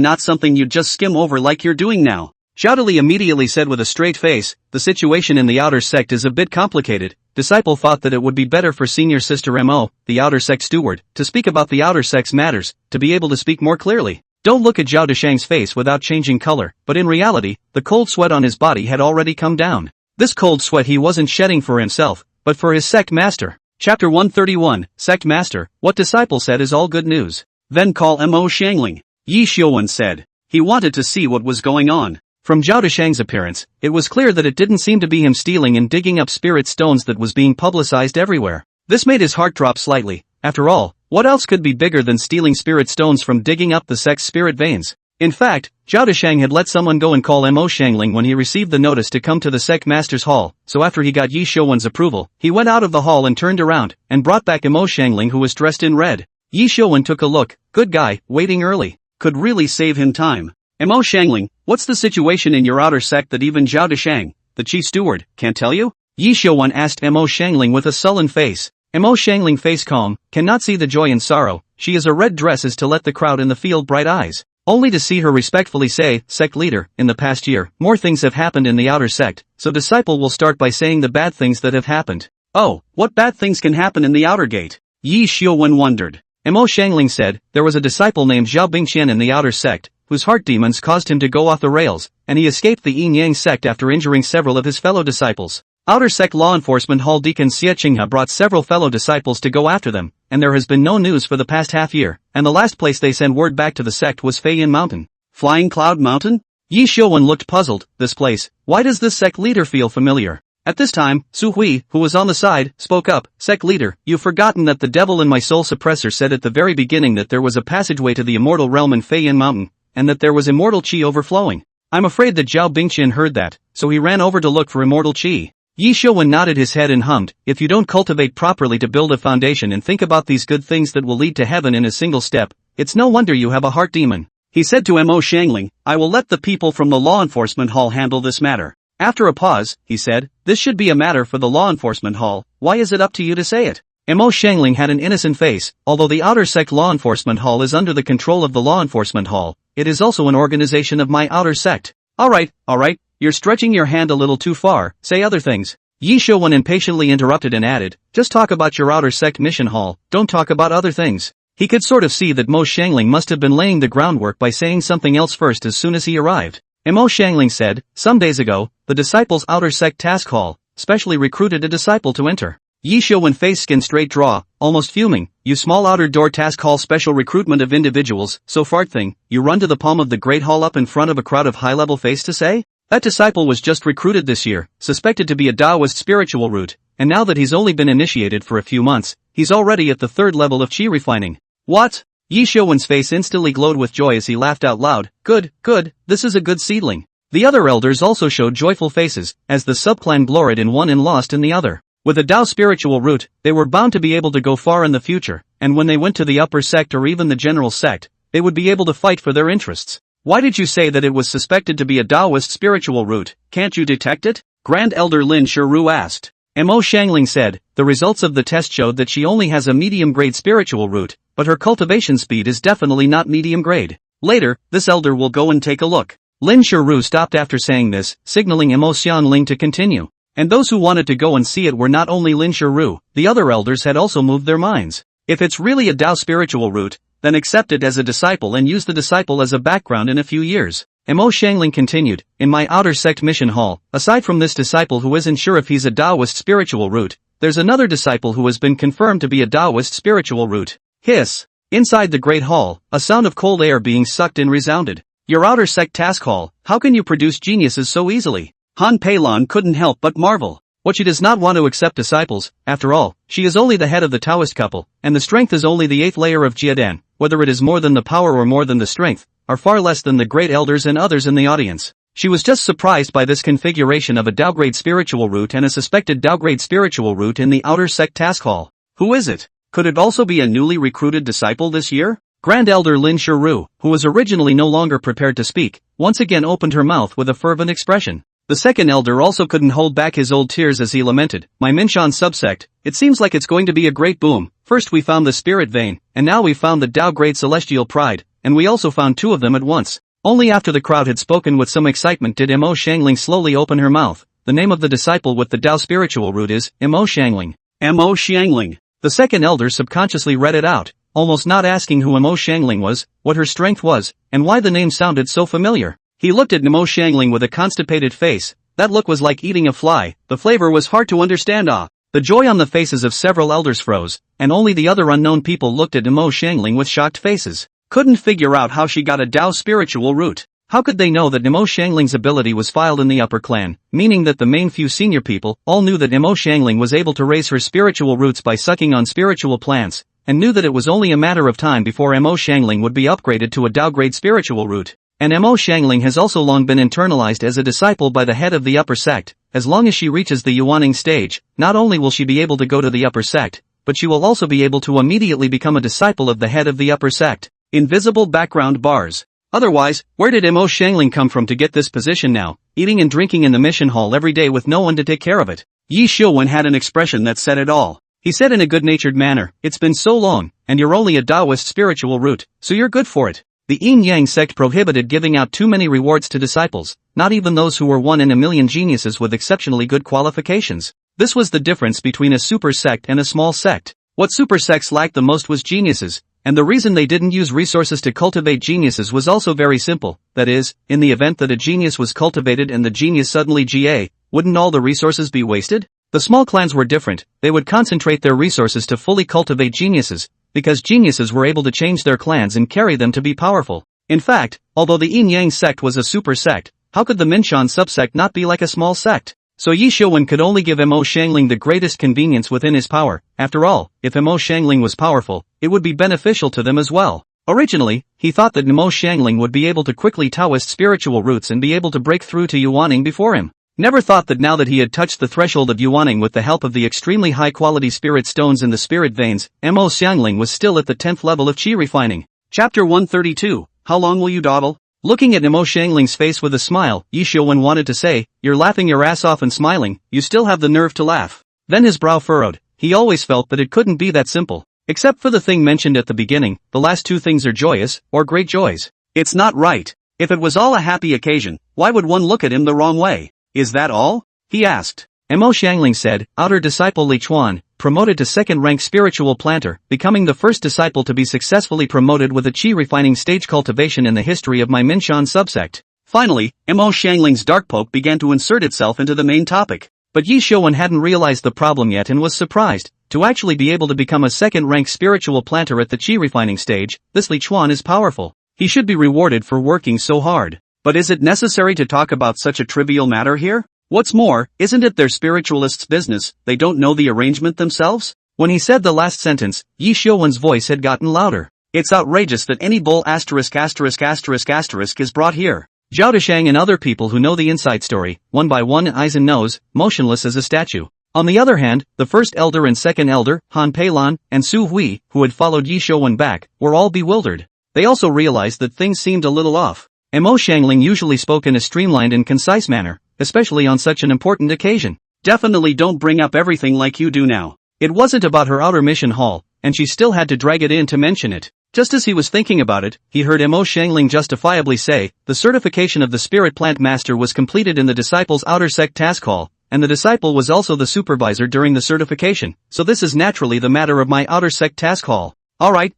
not something you'd just skim over like you're doing now. Zhao Deli immediately said with a straight face, "The situation in the outer sect is a bit complicated." Disciple thought that it would be better for senior sister Mo, the outer sect steward, to speak about the outer sect's matters, to be able to speak more clearly. Don't look at Zhao Deshang's face without changing color, but in reality, the cold sweat on his body had already come down. This cold sweat he wasn't shedding for himself, but for his sect master. Chapter 131, Sect Master, what disciple said is all good news. Then call Mo Xiangling, Yi Xiuwen said. He wanted to see what was going on. From Zhao Deshang's appearance, it was clear that it didn't seem to be him stealing and digging up spirit stones that was being publicized everywhere. This made his heart drop slightly. After all, what else could be bigger than stealing spirit stones from digging up the sect's spirit veins? In fact, Zhao Deshang had let someone go and call Mo Xiangling when he received the notice to come to the sect master's hall, so after he got Yi Xiuwen's approval, he went out of the hall and turned around, and brought back Mo Xiangling who was dressed in red. Yi Xiuwen took a look, good guy, waiting early. Could really save him time. Mo Xiangling, what's the situation in your outer sect that even Zhao Deshang, the chief steward, can't tell you? Yi Xiuwen asked Mo Xiangling with a sullen face. Mo Xiangling face calm, cannot see the joy and sorrow, she is a red dress is to let the crowd in the field bright eyes. Only to see her respectfully say, sect leader, in the past year, more things have happened in the outer sect, so disciple will start by saying the bad things that have happened. Oh, what bad things can happen in the outer gate? Yi Xiuwen wondered. Mo Xiangling said, there was a disciple named Zhao Bingqian in the outer sect, whose heart demons caused him to go off the rails, and he escaped the Yin Yang sect after injuring several of his fellow disciples. Outer sect law enforcement hall deacon Xie Qinghe brought several fellow disciples to go after them, and there has been no news for the past half year, and the last place they sent word back to the sect was Feiyin Mountain. Flying Cloud Mountain? Yi Xiuwen looked puzzled, this place, why does this sect leader feel familiar? At this time, Su Hui, who was on the side, spoke up, sect leader, you've forgotten that the devil in my soul suppressor said at the very beginning that there was a passageway to the immortal realm in Feiyin Mountain, and that there was immortal qi overflowing. I'm afraid that Zhao Bingqian heard that, so he ran over to look for immortal qi. Yi Xiuwen nodded his head and hummed, if you don't cultivate properly to build a foundation and think about these good things that will lead to heaven in a single step, it's no wonder you have a heart demon. He said to Mo Xiangling, I will let the people from the law enforcement hall handle this matter. After a pause, he said, this should be a matter for the law enforcement hall, why is it up to you to say it? Mo Xiangling had an innocent face, although the outer sect law enforcement hall is under the control of the law enforcement hall, it is also an organization of my outer sect. Alright, you're stretching your hand a little too far, say other things. Yi Xiuwen impatiently interrupted and added, just talk about your outer sect mission hall, don't talk about other things. He could sort of see that Mo Xiangling must have been laying the groundwork by saying something else first as soon as he arrived. Mo Xiangling said, some days ago, the disciples' outer sect task hall, specially recruited a disciple to enter. Yi Xiuwen face skin straight draw, almost fuming, you small outer door task hall special recruitment of individuals, so fart thing, you run to the palm of the great hall up in front of a crowd of high-level face to say? That disciple was just recruited this year, suspected to be a Taoist spiritual root, and now that he's only been initiated for a few months, he's already at the third level of qi refining. What? Yi Xiuwen's face instantly glowed with joy as he laughed out loud, good, this is a good seedling. The other elders also showed joyful faces, as the subclan gloried in one and lost in the other. With a Tao spiritual root, they were bound to be able to go far in the future, and when they went to the upper sect or even the general sect, they would be able to fight for their interests. Why did you say that it was suspected to be a Taoist spiritual root, can't you detect it? Grand Elder Lin Shiru asked. Mo Xiangling said, the results of the test showed that she only has a medium-grade spiritual root, but her cultivation speed is definitely not medium-grade. Later, this elder will go and take a look. Lin Shiru stopped after saying this, signaling Mo Xiangling to continue. And those who wanted to go and see it were not only Lin Shiru, the other elders had also moved their minds. If it's really a Tao spiritual root, then accept it as a disciple and use the disciple as a background in a few years. Mo Xiangling continued, in my outer sect mission hall, aside from this disciple who isn't sure if he's a Taoist spiritual root, there's another disciple who has been confirmed to be a Taoist spiritual root. Hiss. Inside the great hall, a sound of cold air being sucked in resounded. Your outer sect task hall, how can you produce geniuses so easily? Han Peilon couldn't help but marvel. What she does not want to accept disciples, after all, she is only the head of the Taoist couple, and the strength is only the 8th layer of Jiadan, whether it is more than the power or more than the strength, are far less than the great elders and others in the audience. She was just surprised by this configuration of a downgrade spiritual root and a suspected downgrade spiritual root in the outer sect task hall. Who is it? Could it also be a newly recruited disciple this year? Grand Elder Lin Shiru, who was originally no longer prepared to speak, once again opened her mouth with a fervent expression. The second elder also couldn't hold back his old tears as he lamented, "My Minshan subsect, it seems like it's going to be a great boom. First we found the spirit vein, and now we found the downgrade celestial pride, and we also found two of them at once." Only after the crowd had spoken with some excitement did Mo Xiangling slowly open her mouth. The name of the disciple with the Tao spiritual root is Mo Xiangling. Mo Xiangling. The second elder subconsciously read it out, almost not asking who Mo Xiangling was, what her strength was, and why the name sounded so familiar. He looked at Mo Xiangling with a constipated face. That look was like eating a fly. The flavor was hard to understand. The joy on the faces of several elders froze, and only the other unknown people looked at Mo Xiangling with shocked faces. Couldn't figure out how she got a Tao spiritual root. How could they know that Mo Xiangling's ability was filed in the upper clan, meaning that the main few senior people all knew that Mo Xiangling was able to raise her spiritual roots by sucking on spiritual plants, and knew that it was only a matter of time before Mo Xiangling would be upgraded to a downgrade spiritual root. And Mo Xiangling has also long been internalized as a disciple by the head of the upper sect. As long as she reaches the Yuaning stage, not only will she be able to go to the upper sect, but she will also be able to immediately become a disciple of the head of the upper sect. Invisible background bars. Otherwise, where did Mo Xiangling come from to get this position now, eating and drinking in the mission hall every day with no one to take care of it? Yi Xiuwen had an expression that said it all. He said in a good-natured manner, "It's been so long, and you're only a Taoist spiritual root, so you're good for it." The Yin-Yang sect prohibited giving out too many rewards to disciples, not even those who were 1 in a million geniuses with exceptionally good qualifications. This was the difference between a super sect and a small sect. What super sects lacked the most was geniuses. And the reason they didn't use resources to cultivate geniuses was also very simple, that is, in the event that a genius was cultivated and the genius suddenly GA, wouldn't all the resources be wasted? The small clans were different. They would concentrate their resources to fully cultivate geniuses, because geniuses were able to change their clans and carry them to be powerful. In fact, although the Yin-Yang sect was a super sect, how could the Minshan subsect not be like a small sect? So Yi Xiuwen could only give Mo Xiangling the greatest convenience within his power. After all, if Mo Xiangling was powerful, it would be beneficial to them as well. Originally, he thought that Mo Xiangling would be able to quickly Taoist spiritual roots and be able to break through to Yuaning before him. Never thought that now that he had touched the threshold of Yuaning with the help of the extremely high-quality spirit stones in the spirit veins, Mo Xiangling was still at the 10th level of qi refining. Chapter 132, How long will you dawdle? Looking at Mo Xiangling's face with a smile, Yi Xiuwen wanted to say, "You're laughing your ass off and smiling, you still have the nerve to laugh." Then his brow furrowed. He always felt that it couldn't be that simple. Except for the thing mentioned at the beginning, the last two things are joyous, or great joys. It's not right. If it was all a happy occasion, why would one look at him the wrong way? Is that all? He asked. Mo Xiangling said, outer disciple Li Chuan, promoted to second-rank spiritual planter, becoming the first disciple to be successfully promoted with a qi refining stage cultivation in the history of my Minshan subsect. Finally, Mo Xiangling's dark poke began to insert itself into the main topic. But Yi Xiuwen hadn't realized the problem yet and was surprised. To actually be able to become a second-rank spiritual planter at the qi refining stage, this Li Chuan is powerful. He should be rewarded for working so hard. But is it necessary to talk about such a trivial matter here? What's more, isn't it their spiritualists' business? They don't know the arrangement themselves? When he said the last sentence, Yi Xiuwen's voice had gotten louder. It's outrageous that any bull ***** is brought here. Zhao Deshang and other people who know the inside story, one by one eyes and nose, motionless as a statue. On the other hand, the first elder and second elder, Han Peilan, and Su Hui, who had followed Yi Xiuwen back, were all bewildered. They also realized that things seemed a little off. Mo Xiangling usually spoke in a streamlined and concise manner, especially on such an important occasion. Definitely don't bring up everything like you do now. It wasn't about her outer mission hall, and she still had to drag it in to mention it. Just as he was thinking about it, he heard Mo Xiangling justifiably say, the certification of the spirit plant master was completed in the disciple's outer sect task hall, and the disciple was also the supervisor during the certification, so this is naturally the matter of my outer sect task hall. Alright,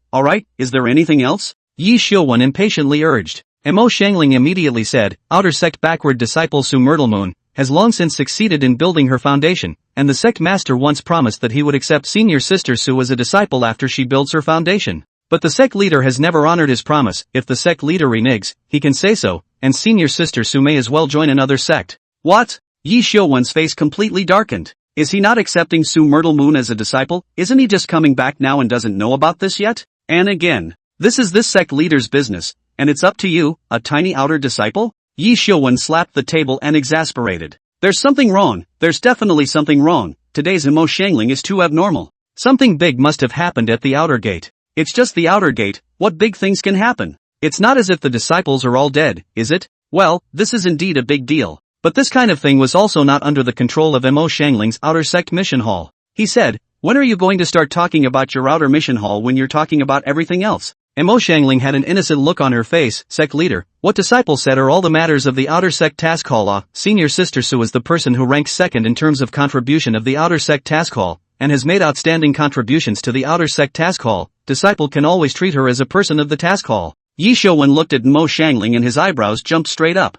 is there anything else? Yi Xiuwen impatiently urged. Mo Xiangling immediately said, outer sect backward disciple Su Myrtle Moon has long since succeeded in building her foundation, and the sect master once promised that he would accept senior sister Su as a disciple after she builds her foundation. But the sect leader has never honored his promise. If the sect leader reneges, he can say so, and senior sister Su may as well join another sect. What? Yi Xiuwen's face completely darkened. Is he not accepting Su Myrtle Moon as a disciple? Isn't he just coming back now and doesn't know about this yet? And again, this is this sect leader's business. And it's up to you, a tiny outer disciple? Yi Xiuwen slapped the table and exasperated. There's something wrong, there's definitely something wrong. Today's Mo Xiangling is too abnormal. Something big must have happened at the outer gate. It's just the outer gate, what big things can happen? It's not as if the disciples are all dead, is it? Well, this is indeed a big deal. But this kind of thing was also not under the control of Mo Xiangling's outer sect mission hall. He said, when are you going to start talking about your outer mission hall when you're talking about everything else? Mo Xiangling had an innocent look on her face. Sect leader, what disciple said are all the matters of the outer sect task hall? Senior sister Su is the person who ranks second in terms of contribution of the outer sect task hall, and has made outstanding contributions to the outer sect task hall. Disciple can always treat her as a person of the task hall. Yi Xiuwen looked at Mo Xiangling and his eyebrows jumped straight up.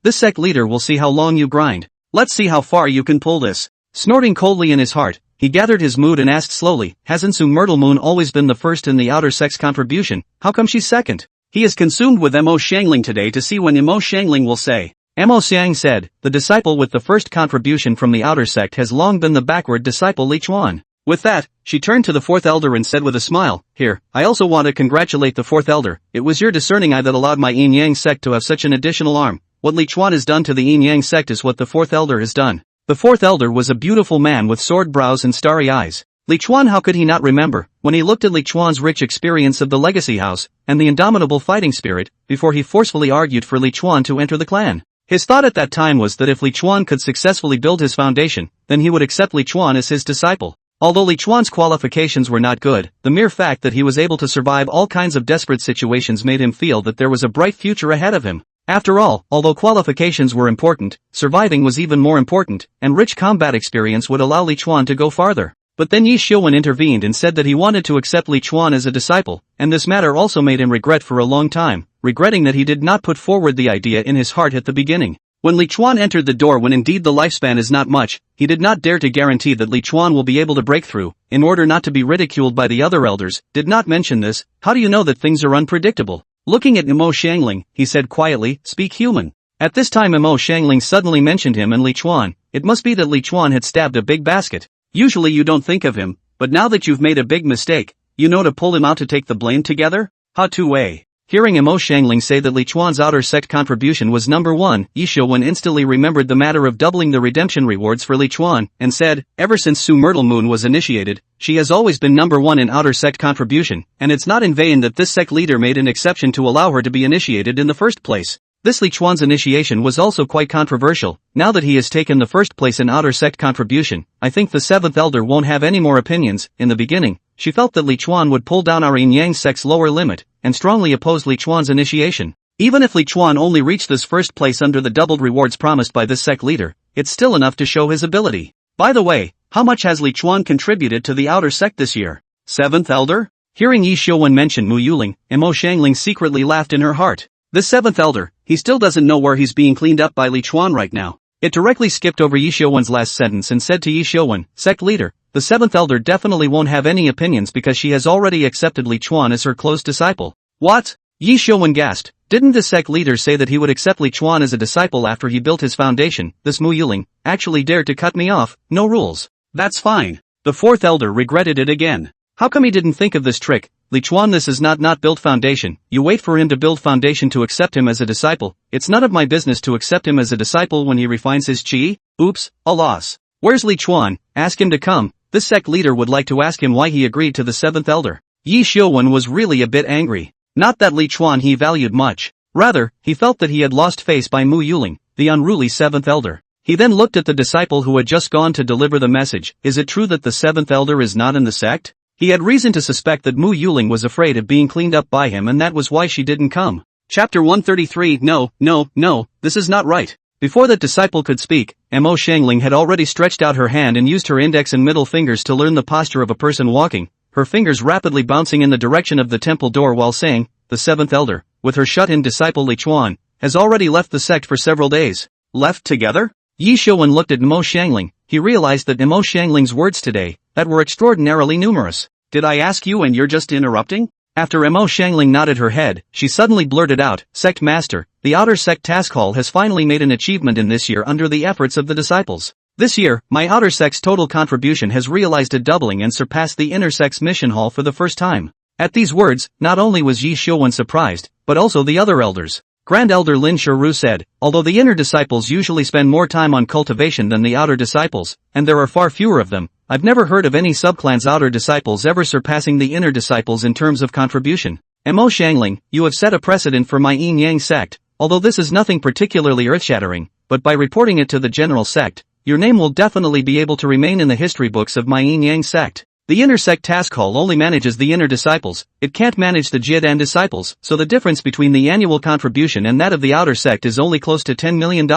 This sect leader will see how long you grind. Let's see how far you can pull this. Snorting coldly in his heart, he gathered his mood and asked slowly, hasn't Su Myrtle Moon always been the first in the outer sect's contribution? How come she's second? He is consumed with Mo Xiangling today to see when Mo Xiangling will say. Mo Xiang said, the disciple with the first contribution from the outer sect has long been the backward disciple Li Chuan. With that, she turned to the fourth elder and said with a smile, here, I also want to congratulate the fourth elder. It was your discerning eye that allowed my Yin Yang sect to have such an additional arm. What Li Chuan has done to the Yin Yang sect is what the fourth elder has done. The fourth elder was a beautiful man with sword brows and starry eyes. Li Chuan, how could he not remember, when he looked at Li Chuan's rich experience of the legacy house, and the indomitable fighting spirit, before he forcefully argued for Li Chuan to enter the clan. His thought at that time was that if Li Chuan could successfully build his foundation, then he would accept Li Chuan as his disciple. Although Li Chuan's qualifications were not good, the mere fact that he was able to survive all kinds of desperate situations made him feel that there was a bright future ahead of him. After all, although qualifications were important, surviving was even more important, and rich combat experience would allow Li Chuan to go farther. But then Yi Xiuwen intervened and said that he wanted to accept Li Chuan as a disciple, and this matter also made him regret for a long time, regretting that he did not put forward the idea in his heart at the beginning. When Li Chuan entered the door, when indeed the lifespan is not much, he did not dare to guarantee that Li Chuan will be able to break through, in order not to be ridiculed by the other elders. Did not mention this. How do you know that things are unpredictable? Looking at Mo Xiangling, he said quietly, speak human. At this time Mo Xiangling suddenly mentioned him and Li Chuan. It must be that Li Chuan had stabbed a big basket. Usually you don't think of him, but now that you've made a big mistake, you know to pull him out to take the blame together? How to way? Hearing Mo Xiangling say that Li Chuan's outer sect contribution was number 1, Yi Xiuwen instantly remembered the matter of doubling the redemption rewards for Li Chuan, and said, ever since Su Myrtle Moon was initiated, she has always been number 1 in outer sect contribution, and it's not in vain that this sect leader made an exception to allow her to be initiated in the first place. This Li Chuan's initiation was also quite controversial. Now that he has taken the first place in outer sect contribution, I think the 7th elder won't have any more opinions. In the beginning, she felt that Li Chuan would pull down our Yin Yang sect's lower limit, and strongly opposed Li Chuan's initiation. Even if Li Chuan only reached this first place under the doubled rewards promised by this sect leader, it's still enough to show his ability. By the way, how much has Li Chuan contributed to the outer sect this year? 7th elder? Hearing Yi Xiuwen mention Mo Xiangling secretly laughed in her heart. This 7th elder, he still doesn't know where he's being cleaned up by Li Chuan right now. It directly skipped over Yi Xiuwen's last sentence and said to Yi Xiuwen, sect leader, the 7th elder definitely won't have any opinions because she has already accepted Li Chuan as her close disciple. What? Yi Xiuwen gasped. Didn't the sect leader say that he would accept Li Chuan as a disciple after he built his foundation? This Mo Xiangling actually dared to cut me off. No rules. That's fine. The 4th elder regretted it again. How come he didn't think of this trick? Li Chuan, this is not built foundation. You wait for him to build foundation to accept him as a disciple. It's none of my business to accept him as a disciple when he refines his chi. Oops, a loss. Where's Li Chuan? Ask him to come. This sect leader would like to ask him why he agreed to the 7th elder. Yi Xiuwen was really a bit angry. Not that Li Chuan he valued much. Rather, he felt that he had lost face by Mo Xiangling, the unruly 7th elder. He then looked at the disciple who had just gone to deliver the message. Is it true that the 7th elder is not in the sect? He had reason to suspect that Mo Xiangling was afraid of being cleaned up by him, and that was why she didn't come. Chapter 133. No, this is not right. Before that disciple could speak, Mo Xiangling had already stretched out her hand and used her index and middle fingers to learn the posture of a person walking, her fingers rapidly bouncing in the direction of the temple door while saying, the 7th elder, with her shut-in disciple Li Chuan, has already left the sect for several days. Left together? Yi Xiuwen looked at Mo Xiangling. He realized that Mo Xiangling's words today, that were extraordinarily numerous. Did I ask you and you're just interrupting? After Mo Xiangling nodded her head, she suddenly blurted out, Sect Master, the Outer Sect Task Hall has finally made an achievement in this year under the efforts of the disciples. This year, my Outer Sect's total contribution has realized a doubling and surpassed the Inner Sect's mission hall for the first time. At these words, not only was Yi Xiuwen surprised, but also the other elders. Grand Elder Lin Shiru said, although the inner disciples usually spend more time on cultivation than the outer disciples, and there are far fewer of them, I've never heard of any subclan's outer disciples ever surpassing the inner disciples in terms of contribution. Mo Xiangling, you have set a precedent for my yin-yang sect, although this is nothing particularly earth-shattering, but by reporting it to the general sect, your name will definitely be able to remain in the history books of my yin-yang sect. The inner sect task hall only manages the inner disciples, it can't manage the Jiedan disciples, so the difference between the annual contribution and that of the outer sect is only close to $10 million,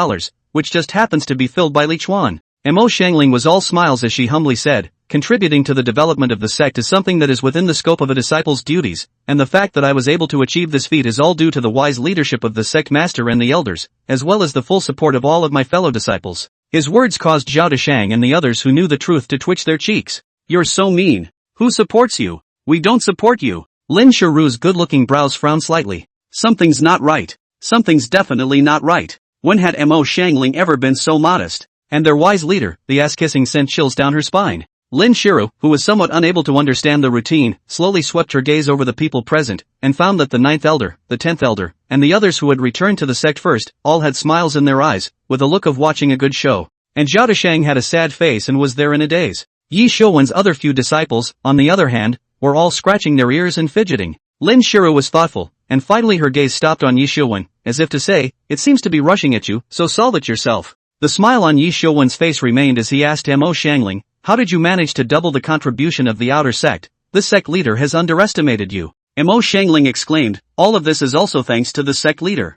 which just happens to be filled by Li Chuan. Mo Xiangling was all smiles as she humbly said, contributing to the development of the sect is something that is within the scope of a disciple's duties, and the fact that I was able to achieve this feat is all due to the wise leadership of the sect master and the elders, as well as the full support of all of my fellow disciples. His words caused Zhao Deshang and the others who knew the truth to twitch their cheeks. You're so mean. Who supports you? We don't support you. Lin Shiru's good-looking brows frowned slightly. Something's not right. Something's definitely not right. When had Mo Xiangling ever been so modest? And their wise leader, the ass-kissing sent chills down her spine. Lin Shiru, who was somewhat unable to understand the routine, slowly swept her gaze over the people present, and found that the 9th elder, the 10th elder, and the others who had returned to the sect first, all had smiles in their eyes, with a look of watching a good show. And Zhao Deshang had a sad face and was there in a daze. Yi Shouwen's other few disciples, on the other hand, were all scratching their ears and fidgeting. Lin Shiru was thoughtful, and finally her gaze stopped on Yi Shouwen, as if to say, it seems to be rushing at you, so solve it yourself. The smile on Yi Shouwen's face remained as he asked Mo Xiangling, how did you manage to double the contribution of the outer sect? This sect leader has underestimated you. Mo Xiangling exclaimed, all of this is also thanks to the sect leader.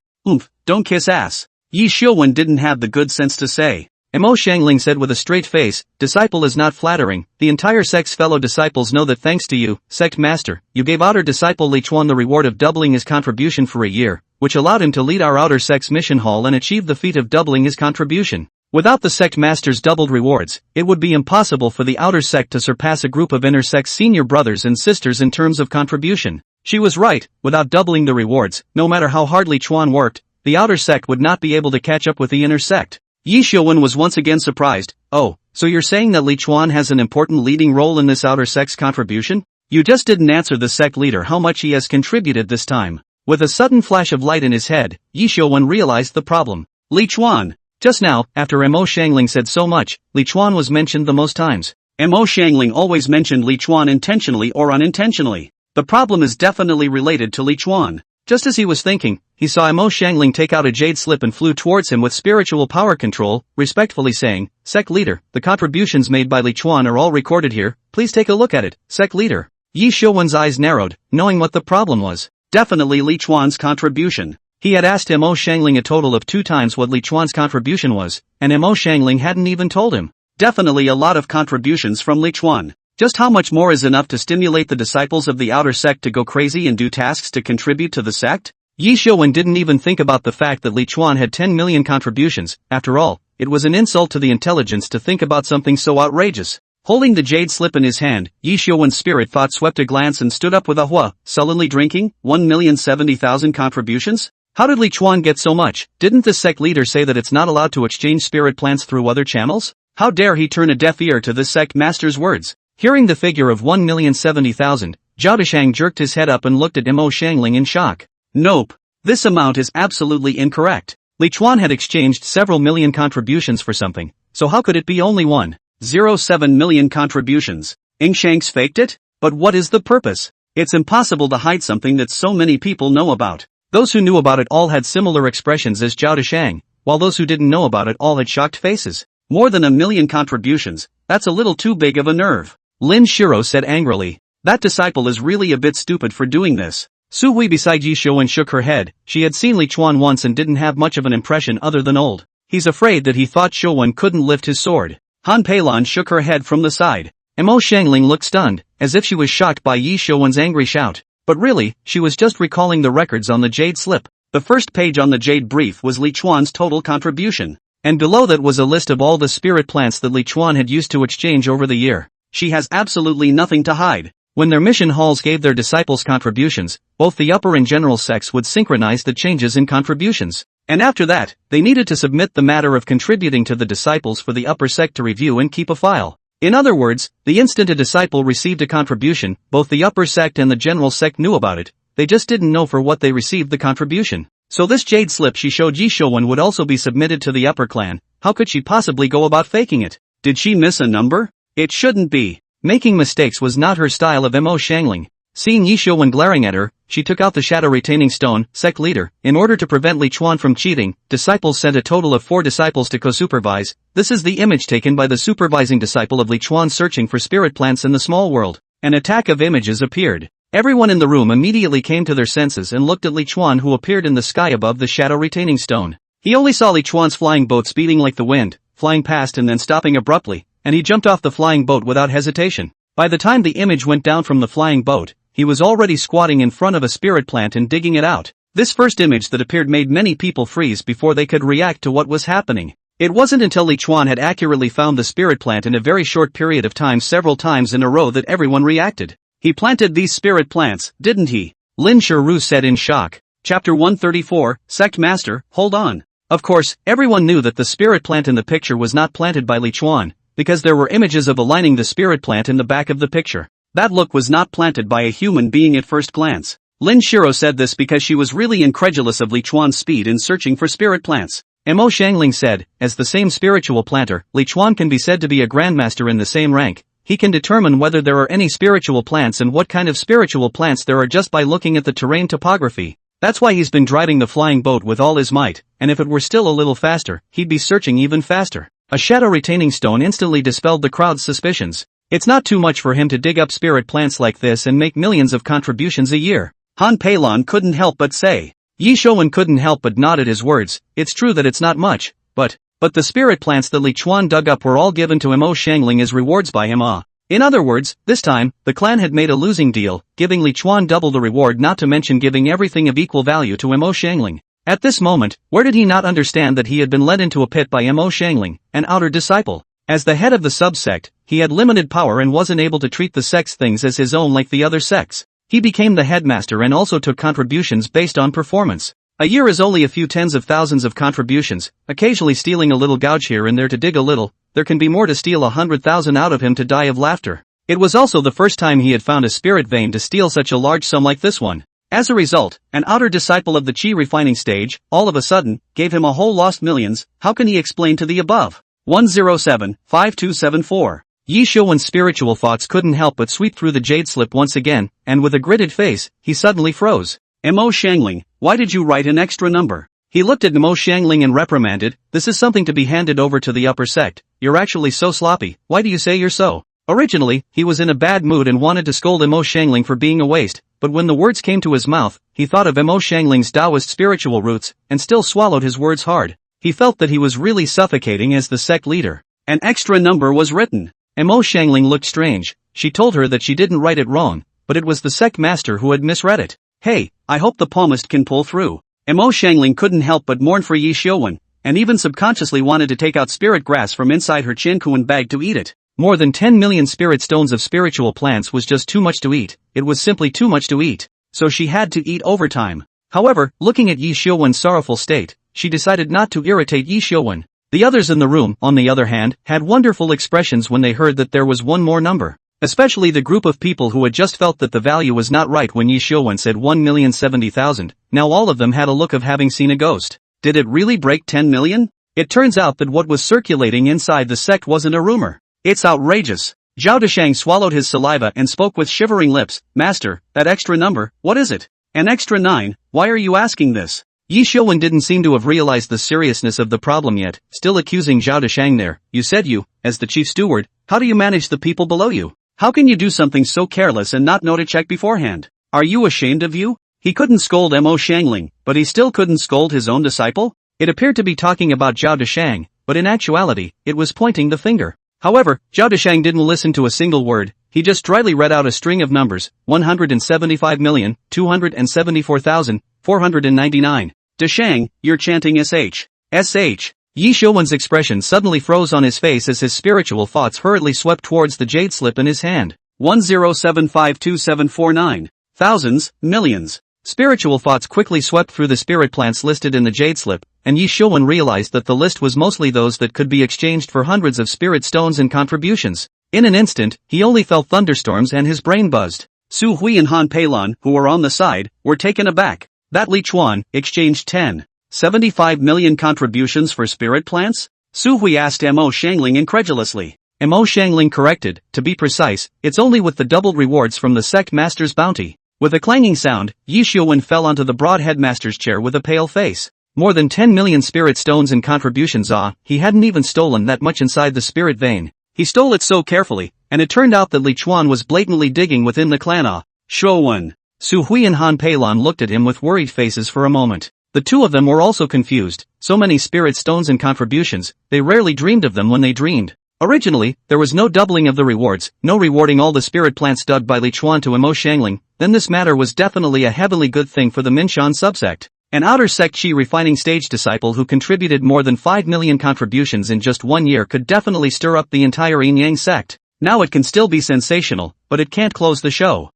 Don't kiss ass. Yi Shouwen didn't have the good sense to say. Mo Xiangling said with a straight face, disciple is not flattering, the entire sect's fellow disciples know that thanks to you, sect master, you gave outer disciple Li Chuan the reward of doubling his contribution for a year, which allowed him to lead our outer sect's mission hall and achieve the feat of doubling his contribution. Without the sect master's doubled rewards, it would be impossible for the outer sect to surpass a group of inner sect's senior brothers and sisters in terms of contribution. She was right, without doubling the rewards, no matter how hard Li Chuan worked, the outer sect would not be able to catch up with the inner sect. Yi Shouwen was once again surprised. Oh, so you're saying that Li Chuan has an important leading role in this outer sect's contribution? You just didn't answer the sect leader how much he has contributed this time. With a sudden flash of light in his head, Yi Shouwen realized the problem. Li Chuan. Just now, after Mo Xiangling said so much, Li Chuan was mentioned the most times. Mo Xiangling always mentioned Li Chuan intentionally or unintentionally. The problem is definitely related to Li Chuan. Just as he was thinking, he saw Mo Xiangling take out a jade slip and flew towards him with spiritual power control, respectfully saying, Sect leader, the contributions made by Li Chuan are all recorded here, please take a look at it, Sect leader. Yi Shouwen's eyes narrowed, knowing what the problem was. Definitely Li Chuan's contribution. He had asked Mo Xiangling a total of 2 times what Li Chuan's contribution was, and Mo Xiangling hadn't even told him. Definitely a lot of contributions from Li Chuan. Just how much more is enough to stimulate the disciples of the outer sect to go crazy and do tasks to contribute to the sect? Yi Shouwen didn't even think about the fact that Li Chuan had 10 million contributions. After all, it was an insult to the intelligence to think about something so outrageous. Holding the jade slip in his hand, Yi Shouwen's spirit thought swept a glance and stood up with a hua, sullenly drinking, 1,070,000 contributions? How did Li Chuan get so much? Didn't the sect leader say that it's not allowed to exchange spirit plants through other channels? How dare he turn a deaf ear to this sect master's words? Hearing the figure of 1,070,000, Zhao Deshang jerked his head up and looked at Mo Xiangling in shock. Nope. This amount is absolutely incorrect. Li Chuan had exchanged several million contributions for something, so how could it be only 1.07 million contributions? Shanks faked it? But what is the purpose? It's impossible to hide something that so many people know about. Those who knew about it all had similar expressions as Zhao Deshang, while those who didn't know about it all had shocked faces. More than 1 million contributions, that's a little too big of a nerve. Lin Shiru said angrily. That disciple is really a bit stupid for doing this. Su Hui beside Yi Shouwen shook her head. She had seen Li Chuan once and didn't have much of an impression other than old. He's afraid that he thought Shouwen couldn't lift his sword. Han Peilan shook her head from the side. Mo Xiangling looked stunned, as if she was shocked by Yi Shouwen's angry shout. But really, she was just recalling the records on the jade slip. The first page on the jade brief was Li Chuan's total contribution. And below that was a list of all the spirit plants that Li Chuan had used to exchange over the year. She has absolutely nothing to hide. When their mission halls gave their disciples contributions, both the upper and general sects would synchronize the changes in contributions. And after that, they needed to submit the matter of contributing to the disciples for the upper sect to review and keep a file. In other words, the instant a disciple received a contribution, both the upper sect and the general sect knew about it, they just didn't know for what they received the contribution. So this jade slip she showed Yi Xiuwen would also be submitted to the upper clan. How could she possibly go about faking it? Did she miss a number? It shouldn't be. Making mistakes was not her style of Mo Xiangling. Seeing Yi Xiuwen glaring at her, she took out the shadow retaining stone, sect leader. In order to prevent Li Chuan from cheating, disciples sent a total of 4 disciples to co-supervise. This is the image taken by the supervising disciple of Li Chuan searching for spirit plants in the small world. An attack of images appeared. Everyone in the room immediately came to their senses and looked at Li Chuan, who appeared in the sky above the shadow retaining stone. He only saw Li Chuan's flying boat speeding like the wind, flying past and then stopping abruptly, and he jumped off the flying boat without hesitation. By the time the image went down from the flying boat, he was already squatting in front of a spirit plant and digging it out. This first image that appeared made many people freeze before they could react to what was happening. It wasn't until Li Chuan had accurately found the spirit plant in a very short period of time several times in a row that everyone reacted. He planted these spirit plants, didn't he? Lin Shiru said in shock. Chapter 134, Sect Master, hold on. Of course, everyone knew that the spirit plant in the picture was not planted by Li Chuan, because there were images of aligning the spirit plant in the back of the picture. That look was not planted by a human being at first glance. Lin Shiro said this because she was really incredulous of Li Chuan's speed in searching for spirit plants. Mo Xiangling said, as the same spiritual planter, Li Chuan can be said to be a grandmaster in the same rank. He can determine whether there are any spiritual plants and what kind of spiritual plants there are just by looking at the terrain topography. That's why he's been driving the flying boat with all his might, and if it were still a little faster, he'd be searching even faster. A shadow retaining stone instantly dispelled the crowd's suspicions. It's not too much for him to dig up spirit plants like this and make millions of contributions a year. Han Peilon couldn't help but say. Yi Xiuwen couldn't help but nod at his words. It's true that it's not much, but the spirit plants that Li Chuan dug up were all given to Mo Xiangling as rewards by him. In other words, this time, the clan had made a losing deal, giving Li Chuan double the reward, not to mention giving everything of equal value to Mo Xiangling. At this moment, where did he not understand that he had been led into a pit by Mo Xiangling, an outer disciple? As the head of the subsect, he had limited power and wasn't able to treat the sect's things as his own like the other sects. He became the headmaster and also took contributions based on performance. A year is only a few tens of thousands of contributions, occasionally stealing a little gouge here and there to dig a little. There can be more to steal 100,000 out of him to die of laughter. It was also the first time he had found a spirit vein to steal such a large sum like this one. As a result, an outer disciple of the chi refining stage, all of a sudden, gave him a whole lost millions. How can he explain to the above? 107-5274. Yi Xiuwen's spiritual thoughts couldn't help but sweep through the jade slip once again, and with a gritted face, he suddenly froze. Mo Xiangling, why did you write an extra number? He looked at Mo Xiangling and reprimanded, this is something to be handed over to the upper sect. You're actually so sloppy, why do you say you're so? Originally, he was in a bad mood and wanted to scold Mo Xiangling for being a waste, but when the words came to his mouth, he thought of Mo Xiangling's Taoist spiritual roots, and still swallowed his words hard. He felt that he was really suffocating as the sect leader. An extra number was written. Mo Xiangling looked strange. She told her that she didn't write it wrong, but it was the sect master who had misread it. Hey, I hope the palmist can pull through. Mo Xiangling couldn't help but mourn for Yi Xiuwen, and even subconsciously wanted to take out spirit grass from inside her Qiankuan bag to eat it. More than 10 million spirit stones of spiritual plants was just too much to eat. It was simply too much to eat. So she had to eat overtime. However, looking at Yi Xiuwen's sorrowful state, she decided not to irritate Yi Xiuwen. The others in the room, on the other hand, had wonderful expressions when they heard that there was one more number. Especially the group of people who had just felt that the value was not right when Yi Xiuwen said 1,070,000. Now all of them had a look of having seen a ghost. Did it really break 10 million? It turns out that what was circulating inside the sect wasn't a rumor. It's outrageous. Zhao Deshang swallowed his saliva and spoke with shivering lips. Master, that extra number, what is it? An extra 9, why are you asking this? Yi Xiuwen didn't seem to have realized the seriousness of the problem yet, still accusing Zhao Deshang there. You said you, as the chief steward, how do you manage the people below you? How can you do something so careless and not know to check beforehand? Are you ashamed of you? He couldn't scold Mo Xiangling, but he still couldn't scold his own disciple? It appeared to be talking about Zhao Deshang, but in actuality, it was pointing the finger. However, Zhao Deshang didn't listen to a single word. He just dryly read out a string of numbers, 175,274,499. Deshang, you're chanting SH. SH. Yi Xiuwen's expression suddenly froze on his face as his spiritual thoughts hurriedly swept towards the jade slip in his hand. 10752,749. Thousands, millions. Spiritual thoughts quickly swept through the spirit plants listed in the jade slip, and Yi Xiuwen realized that the list was mostly those that could be exchanged for hundreds of spirit stones and contributions. In an instant, he only felt thunderstorms and his brain buzzed. Su Hui and Han Peilon, who were on the side, were taken aback. That Li Chuan exchanged 10.75 million contributions for spirit plants? Su Hui asked Mo Xiangling incredulously. Mo Xiangling corrected, to be precise, it's only with the doubled rewards from the sect master's bounty. With a clanging sound, Yi Xiuwen fell onto the broad headmaster's chair with a pale face. More than 10 million spirit stones in contributions. He hadn't even stolen that much inside the spirit vein. He stole it so carefully, and it turned out that Li Chuan was blatantly digging within the clan. Shuowen. Su Hui and Han Peilan looked at him with worried faces for a moment. The two of them were also confused. So many spirit stones and contributions, they rarely dreamed of them when they dreamed. Originally, there was no doubling of the rewards, no rewarding all the spirit plants dug by Li Chuan to Mo Xiangling. Then this matter was definitely a heavily good thing for the Minshan subsect. An outer sect Qi refining stage disciple who contributed more than 5 million contributions in just 1 year could definitely stir up the entire Yin Yang sect. Now it can still be sensational, but it can't close the show.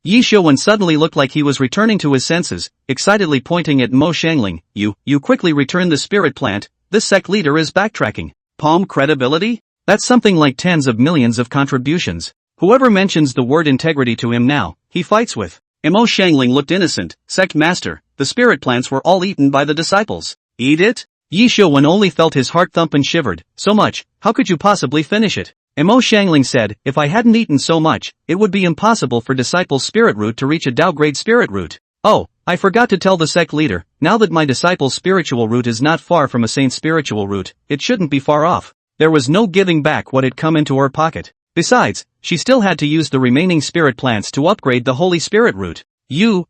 Yi Xiuwen suddenly looked like he was returning to his senses, excitedly pointing at Mo Xiangling. You quickly return the spirit plant, this sect leader is backtracking. Palm credibility? That's something like tens of millions of contributions. Whoever mentions the word integrity to him now, he fights with. Mo Xiangling looked innocent. Sect master, the spirit plants were all eaten by the disciples. Eat it? Yi Xiuwen only felt his heart thump and shivered. So much, how could you possibly finish it? Mo Xiangling said, if I hadn't eaten so much, it would be impossible for disciple's spirit root to reach a Dao grade spirit root. Oh, I forgot to tell the sect leader, now that my disciple's spiritual root is not far from a saint's spiritual root, it shouldn't be far off. There was no giving back what had come into her pocket. Besides, she still had to use the remaining spirit plants to upgrade the holy spirit root. Yi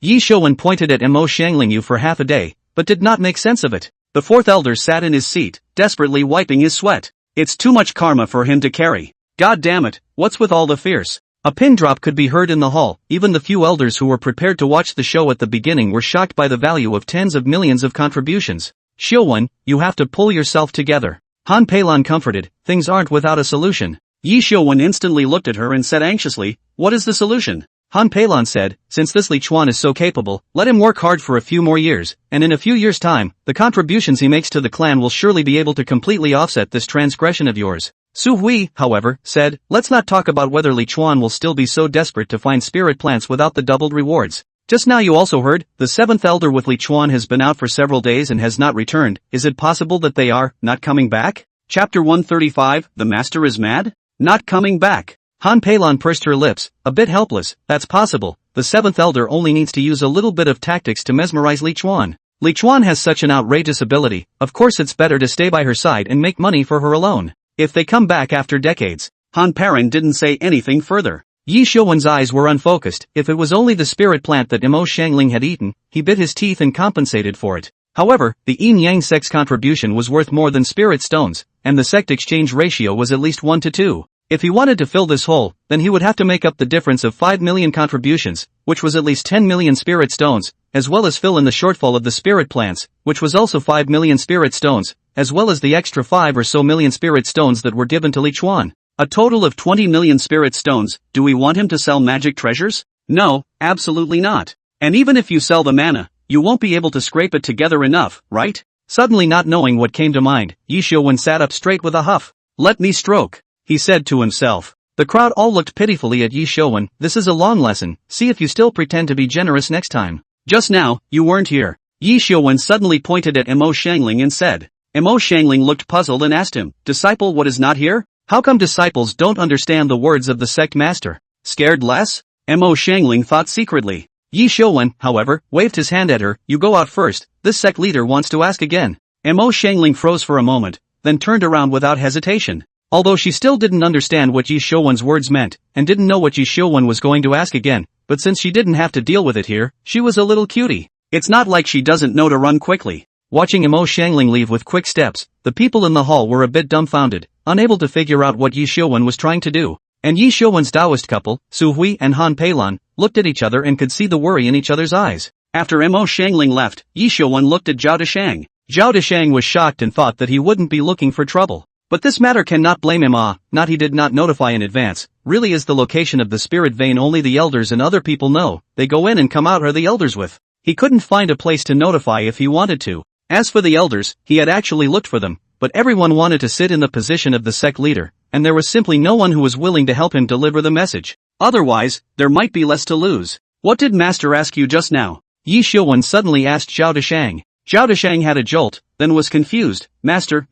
Xiuwen pointed at Mo Xiangling for half a day, but did not make sense of it. The fourth elder sat in his seat, desperately wiping his sweat. It's too much karma for him to carry. God damn it, what's with all the fierce? A pin drop could be heard in the hall. Even the few elders who were prepared to watch the show at the beginning were shocked by the value of tens of millions of contributions. Xiuwen, you have to pull yourself together. Han Peilan comforted, things aren't without a solution. Yi Xiuwen instantly looked at her and said anxiously, what is the solution? Han Peilan said, since this Li Chuan is so capable, let him work hard for a few more years, and in a few years' time, the contributions he makes to the clan will surely be able to completely offset this transgression of yours. Su Hui, however, said, let's not talk about whether Li Chuan will still be so desperate to find spirit plants without the doubled rewards. Just now you also heard, the seventh elder with Li Chuan has been out for several days and has not returned. Is it possible that they are not coming back? Chapter 135, The Master is Mad? Not coming back. Han Peilan pursed her lips, a bit helpless. That's possible. The seventh elder only needs to use a little bit of tactics to mesmerize Li Chuan. Li Chuan has such an outrageous ability, of course it's better to stay by her side and make money for her alone. If they come back after decades. Han Peilan didn't say anything further. Yi Xiuwen's eyes were unfocused. If it was only the spirit plant that Mo Xiangling had eaten, he bit his teeth and compensated for it. However, the Yin Yang sect's contribution was worth more than spirit stones, and the sect exchange ratio was at least 1 to 2. If he wanted to fill this hole, then he would have to make up the difference of 5 million contributions, which was at least 10 million spirit stones, as well as fill in the shortfall of the spirit plants, which was also 5 million spirit stones, as well as the extra 5 or so million spirit stones that were given to Li Chuan. A total of 20 million spirit stones. Do we want him to sell magic treasures? No, absolutely not. And even if you sell the mana, you won't be able to scrape it together enough, right? Suddenly not knowing what came to mind, Yi Xiuwen sat up straight with a huff. Let me stroke, he said to himself. The crowd all looked pitifully at Yi Xiuwen. This is a long lesson, see if you still pretend to be generous next time. Just now, you weren't here. Yi Xiuwen suddenly pointed at Mo Xiangling and said. Mo Xiangling looked puzzled and asked him, Disciple, what is not here? How come disciples don't understand the words of the sect master? Scared less? Mo Xiangling thought secretly. Yi Xiuwen, however, waved his hand at her. You go out first, this sect leader wants to ask again. Mo Xiangling froze for a moment, then turned around without hesitation. Although she still didn't understand what Yi Xiuwen's words meant, and didn't know what Yi Xiuwen was going to ask again, but since she didn't have to deal with it here, she was a little cutie. It's not like she doesn't know to run quickly. Watching Mo Xiangling leave with quick steps, the people in the hall were a bit dumbfounded, unable to figure out what Yi Xiuwen was trying to do. And Yi Xiuwen's Taoist couple, Su Hui and Han Peilan, looked at each other and could see the worry in each other's eyes. After Mo Xiangling left, Yi Xiuwen looked at Zhao Deshang. Zhao Deshang was shocked and thought that he wouldn't be looking for trouble. But this matter cannot blame him. Not he did not notify in advance. Really is the location of the spirit vein only the elders and other people know. They go in and come out are the elders with. He couldn't find a place to notify if he wanted to. As for the elders, he had actually looked for them, but everyone wanted to sit in the position of the sect leader, and there was simply no one who was willing to help him deliver the message. Otherwise, there might be less to lose. What did Master ask you just now? Yi Xiuwen suddenly asked Zhao Deshang. Zhao Deshang had a jolt, then was confused. Master,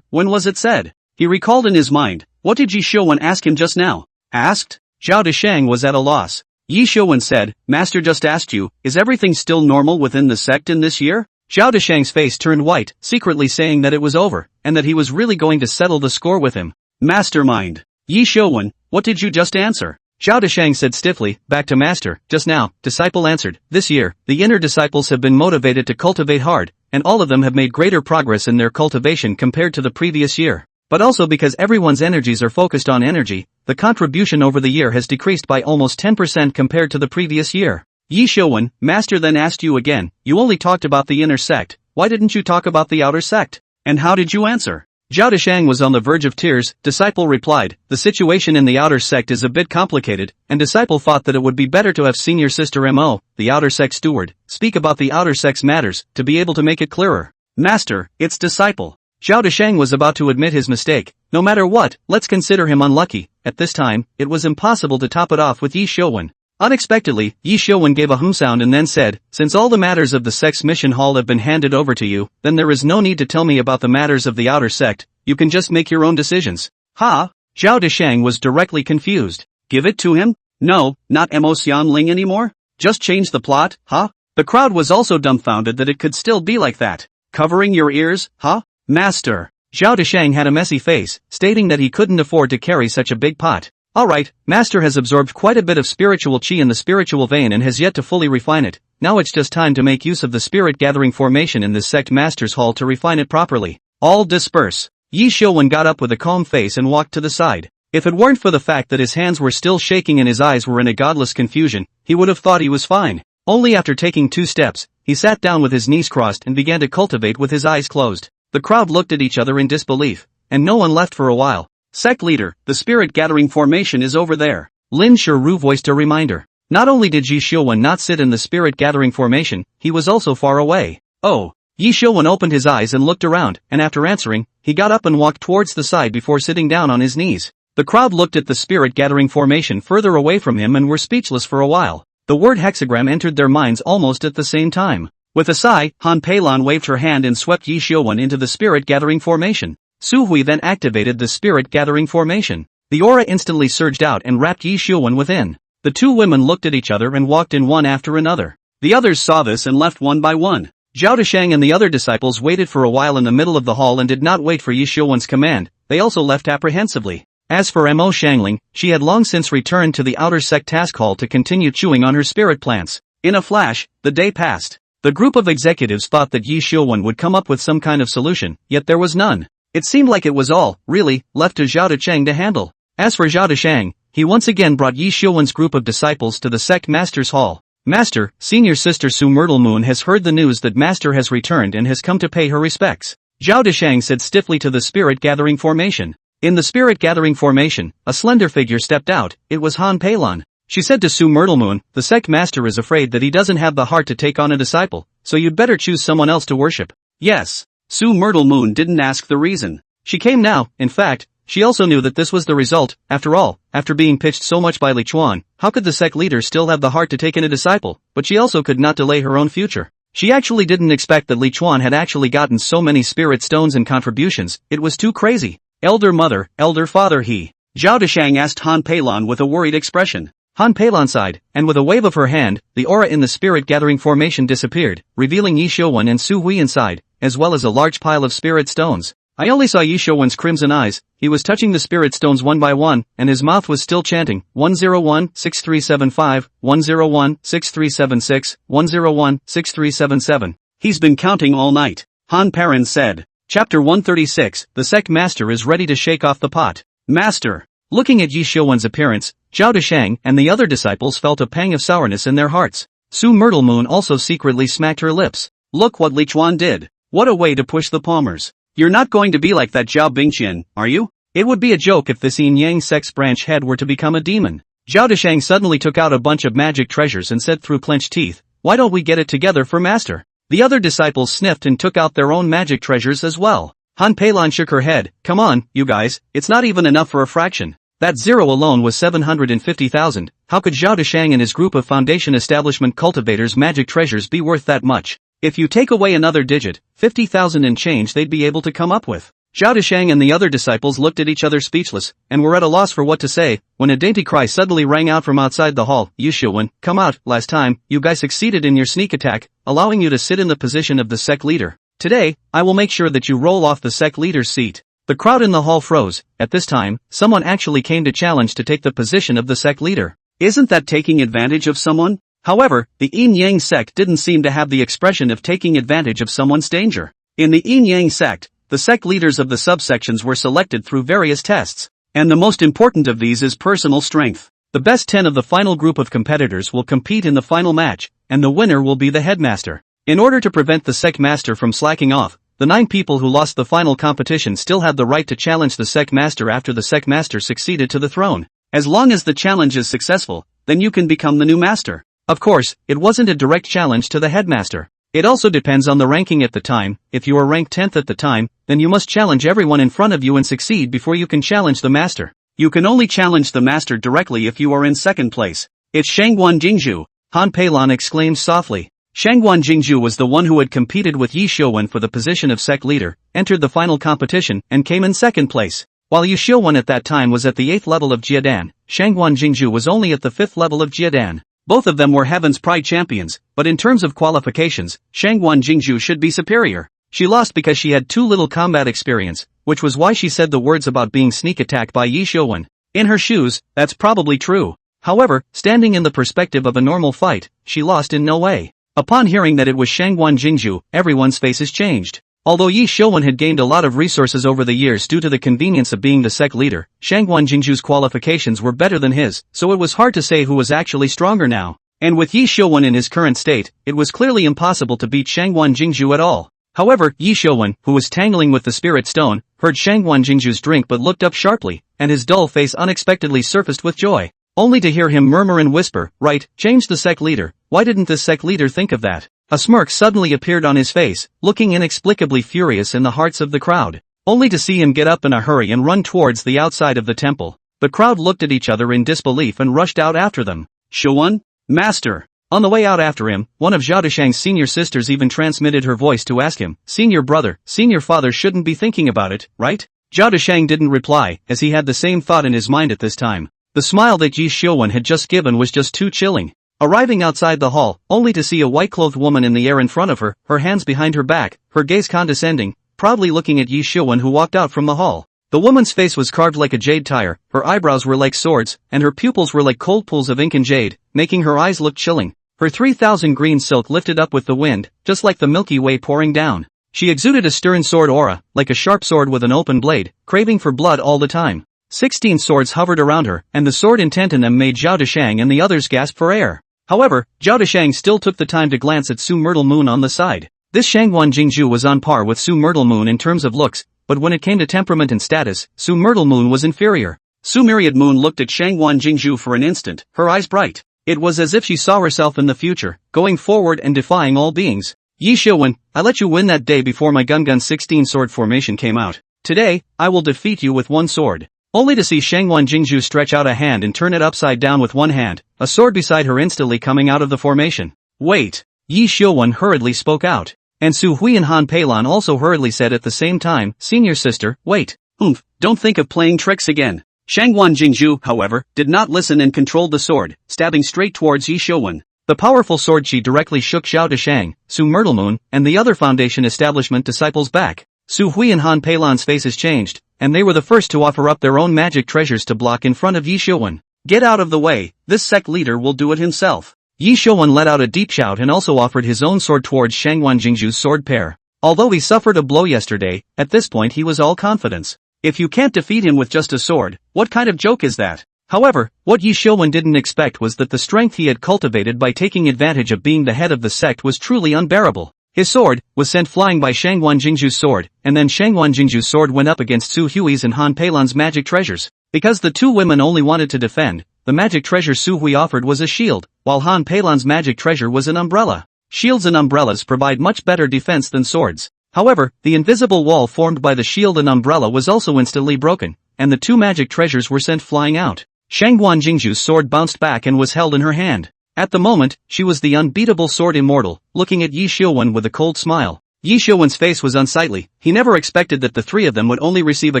when was it said? He recalled in his mind, what did Yi Xiuwen ask him just now? Asked? Zhao Deshang was at a loss. Yi Xiuwen said, Master just asked you, is everything still normal within the sect in this year? Zhao Deshang's face turned white, secretly saying that it was over, and that he was really going to settle the score with him. Mastermind. Yi Xiuwen, what did you just answer? Zhao Deshang said stiffly, back to Master, just now. Disciple answered, this year, the inner disciples have been motivated to cultivate hard, and all of them have made greater progress in their cultivation compared to the previous year. But also because everyone's energies are focused on energy, the contribution over the year has decreased by almost 10% compared to the previous year. Yi Xiuwen, Master then asked you again, you only talked about the inner sect, why didn't you talk about the outer sect? And how did you answer? Zhao Deshang was on the verge of tears. Disciple replied, the situation in the outer sect is a bit complicated, and Disciple thought that it would be better to have senior sister Mo, the outer sect steward, speak about the outer sect's matters, to be able to make it clearer. Master, it's Disciple. Zhao Deshang was about to admit his mistake. No matter what, let's consider him unlucky. At this time, it was impossible to top it off with Yi Xiuwen. Unexpectedly, Yi Xiuwen gave a sound and then said, since all the matters of the sect's mission hall have been handed over to you, then there is no need to tell me about the matters of the outer sect, you can just make your own decisions. Ha? Zhao Deshang was directly confused. Give it to him? No, not Mo Xiangling anymore? Just change the plot, huh? The crowd was also dumbfounded that it could still be like that. Covering your ears, huh? Master. Zhao Deshang had a messy face, stating that he couldn't afford to carry such a big pot. Alright, Master has absorbed quite a bit of spiritual chi in the spiritual vein and has yet to fully refine it. Now it's just time to make use of the spirit gathering formation in this sect Master's hall to refine it properly. All disperse. Yi Xiuwen got up with a calm face and walked to the side. If it weren't for the fact that his hands were still shaking and his eyes were in a godless confusion, he would have thought he was fine. Only after taking 2 steps, he sat down with his knees crossed and began to cultivate with his eyes closed. The crowd looked at each other in disbelief, and no one left for a while. Sect leader, the spirit gathering formation is over there. Lin Shiru voiced a reminder. Not only did Yi Xiuwen not sit in the spirit gathering formation, he was also far away. Oh. Yi Xiuwen opened his eyes and looked around, and after answering, he got up and walked towards the side before sitting down on his knees. The crowd looked at the spirit gathering formation further away from him and were speechless for a while. The word hexagram entered their minds almost at the same time. With a sigh, Han Peilan waved her hand and swept Yi Xiuwen into the spirit gathering formation. Su Hui then activated the spirit gathering formation. The aura instantly surged out and wrapped Yi Xiuwen within. The 2 women looked at each other and walked in one after another. The others saw this and left one by one. Zhao Deshang and the other disciples waited for a while in the middle of the hall and did not wait for Yi Xiuwen's command. They also left apprehensively. As for Mo Xiangling, she had long since returned to the outer sect task hall to continue chewing on her spirit plants. In a flash, the day passed. The group of executives thought that Yi Xiuwen would come up with some kind of solution, yet there was none. It seemed like it was all, really, left to Zhao Deshang to handle. As for Zhao Deshang, he once again brought Yi Xiuwen's group of disciples to the sect master's hall. Master, senior sister Su Mengyou has heard the news that Master has returned and has come to pay her respects. Zhao Deshang said stiffly to the spirit gathering formation. In the spirit gathering formation, a slender figure stepped out. It was Han Peilan. She said to Su Mengyou, the sect master is afraid that he doesn't have the heart to take on a disciple, so you'd better choose someone else to worship. Yes. Su Mengyou didn't ask the reason. She came now. In fact, she also knew that this was the result. After all, after being pitched so much by Li Chuan, how could the sect leader still have the heart to take in a disciple? But she also could not delay her own future. She actually didn't expect that Li Chuan had actually gotten so many spirit stones and contributions. It was too crazy. Elder mother, elder father he. Zhao Deshang asked Han Peilan with a worried expression. Han Peilan sighed, and with a wave of her hand, the aura in the spirit gathering formation disappeared, revealing Yi Xiuwen and Su Hui inside, as well as a large pile of spirit stones. I only saw Yi Xiuwen's crimson eyes. He was touching the spirit stones one by one, and his mouth was still chanting, 101-6375, 101-6376, 101-6377. He's been counting all night. Han Peilan said. Chapter 136, the sect master is ready to shake off the pot. Master. Looking at Yi Xiuwen's appearance, Zhao Deshang and the other disciples felt a pang of sourness in their hearts. Su Mengyou also secretly smacked her lips. Look what Li Chuan did. What a way to push the Palmers. You're not going to be like that Zhao Bingqian, are you? It would be a joke if this Yin Yang sect's branch head were to become a demon. Zhao Deshang suddenly took out a bunch of magic treasures and said through clenched teeth, why don't we get it together for Master? The other disciples sniffed and took out their own magic treasures as well. Han Peilan shook her head, come on, you guys, it's not even enough for a fraction. That zero alone was 750,000, how could Zhao Deshang and his group of Foundation Establishment cultivators' magic treasures be worth that much? If you take away another digit, 50,000 and change they'd be able to come up with. Zhao Deshang and the other disciples looked at each other speechless, and were at a loss for what to say, when a dainty cry suddenly rang out from outside the hall. Yishuwen, come out, last time, you guys succeeded in your sneak attack, allowing you to sit in the position of the sect leader. Today, I will make sure that you roll off the sect leader's seat. The crowd in the hall froze. At this time, someone actually came to challenge to take the position of the sect leader. Isn't that taking advantage of someone? However, the Yin Yang sect didn't seem to have the expression of taking advantage of someone's danger. In the Yin Yang sect, the sect leaders of the subsections were selected through various tests, and the most important of these is personal strength. The best 10 of the final group of competitors will compete in the final match, and the winner will be the headmaster. In order to prevent the sect master from slacking off, the 9 people who lost the final competition still had the right to challenge the sect master after the sect master succeeded to the throne. As long as the challenge is successful, then you can become the new master. Of course, it wasn't a direct challenge to the headmaster. It also depends on the ranking at the time. If you are ranked 10th at the time, then you must challenge everyone in front of you and succeed before you can challenge the master. You can only challenge the master directly if you are in second place. It's Shangguan Jingzhu, Han Peilan exclaimed softly. Shangguan Jingzhu was the one who had competed with Yi Xiuwen for the position of sect leader, entered the final competition, and came in second place. While Yi Xiuwen at that time was at the 8th level of Jiedan, Shangguan Jingzhu was only at the 5th level of Jiedan. Both of them were Heaven's Pride champions, but in terms of qualifications, Shangguan Jingzhu should be superior. She lost because she had too little combat experience, which was why she said the words about being sneak attacked by Yi Xiuwen. In her shoes, that's probably true. However, standing in the perspective of a normal fight, she lost in no way. Upon hearing that it was Shangguan Jingzhu, everyone's faces changed. Although Yi Xiuwen had gained a lot of resources over the years due to the convenience of being the sect leader, Shangguan Jingzhu's qualifications were better than his, so it was hard to say who was actually stronger now. And with Yi Xiuwen in his current state, it was clearly impossible to beat Shangguan Jingzhu at all. However, Yi Xiuwen, who was tangling with the spirit stone, heard Shangguan Jingzhu's drink but looked up sharply, and his dull face unexpectedly surfaced with joy. Only to hear him murmur and whisper, right, change the sect leader, why didn't this sect leader think of that? A smirk suddenly appeared on his face, looking inexplicably furious in the hearts of the crowd. Only to see him get up in a hurry and run towards the outside of the temple. The crowd looked at each other in disbelief and rushed out after them. Xiuwen? Master! On the way out after him, one of Zhao Deshang's senior sisters even transmitted her voice to ask him, senior brother, senior father shouldn't be thinking about it, right? Zhao Deshang didn't reply, as he had the same thought in his mind at this time. The smile that Yi Xiuwen had just given was just too chilling. Arriving outside the hall, only to see a white-clothed woman in the air in front of her, her hands behind her back, her gaze condescending, proudly looking at Yi Xiuwen who walked out from the hall. The woman's face was carved like a jade tire, her eyebrows were like swords, and her pupils were like cold pools of ink and jade, making her eyes look chilling. Her 3,000 green silk lifted up with the wind, just like the Milky Way pouring down. She exuded a stern sword aura, like a sharp sword with an open blade, craving for blood all the time. 16 swords hovered around her, and the sword intent in them made Zhao Deshang and the others gasp for air. However, Zhao Deshang still took the time to glance at Su Myrtle Moon on the side. This Shangguan Jingzhu was on par with Su Myrtle Moon in terms of looks, but when it came to temperament and status, Su Myrtle Moon was inferior. Su Myriad Moon looked at Shangguan Jingzhu for an instant, her eyes bright. It was as if she saw herself in the future, going forward and defying all beings. Yi Xiuwen, I let you win that day before my Gungun 16 sword formation came out. Today, I will defeat you with one sword. Only to see Shangguan Jingzhu stretch out a hand and turn it upside down with one hand, a sword beside her instantly coming out of the formation. Wait! Yi Xiuwen hurriedly spoke out. And Su Hui and Han Peilan also hurriedly said at the same time, senior sister, wait. Don't think of playing tricks again. Shangguan Jingzhu, however, did not listen and controlled the sword, stabbing straight towards Yi Xiuwen. The powerful sword chi directly shook Zhao Deshang, Su Myrtle Moon, and the other Foundation Establishment disciples back. Su Hui and Han Peilan's faces changed, and they were the first to offer up their own magic treasures to block in front of Yi Xiuwen. Get out of the way, this sect leader will do it himself. Yi Xiuwen let out a deep shout and also offered his own sword towards Shangguan Jingzhu's sword pair. Although he suffered a blow yesterday, at this point he was all confidence. If you can't defeat him with just a sword, what kind of joke is that? However, what Yi Xiuwen didn't expect was that the strength he had cultivated by taking advantage of being the head of the sect was truly unbearable. His sword was sent flying by Shangguan Jingzhu's sword, and then Shangguan Jingzhu's sword went up against Su Hui's and Han Peilan's magic treasures. Because the two women only wanted to defend, the magic treasure Su Hui offered was a shield, while Han Peilan's magic treasure was an umbrella. Shields and umbrellas provide much better defense than swords. However, the invisible wall formed by the shield and umbrella was also instantly broken, and the 2 magic treasures were sent flying out. Shangguan Jingzhu's sword bounced back and was held in her hand. At the moment, she was the unbeatable sword immortal, looking at Yi Xiuwen with a cold smile. Yi Xiuwen's face was unsightly. He never expected that the 3 of them would only receive a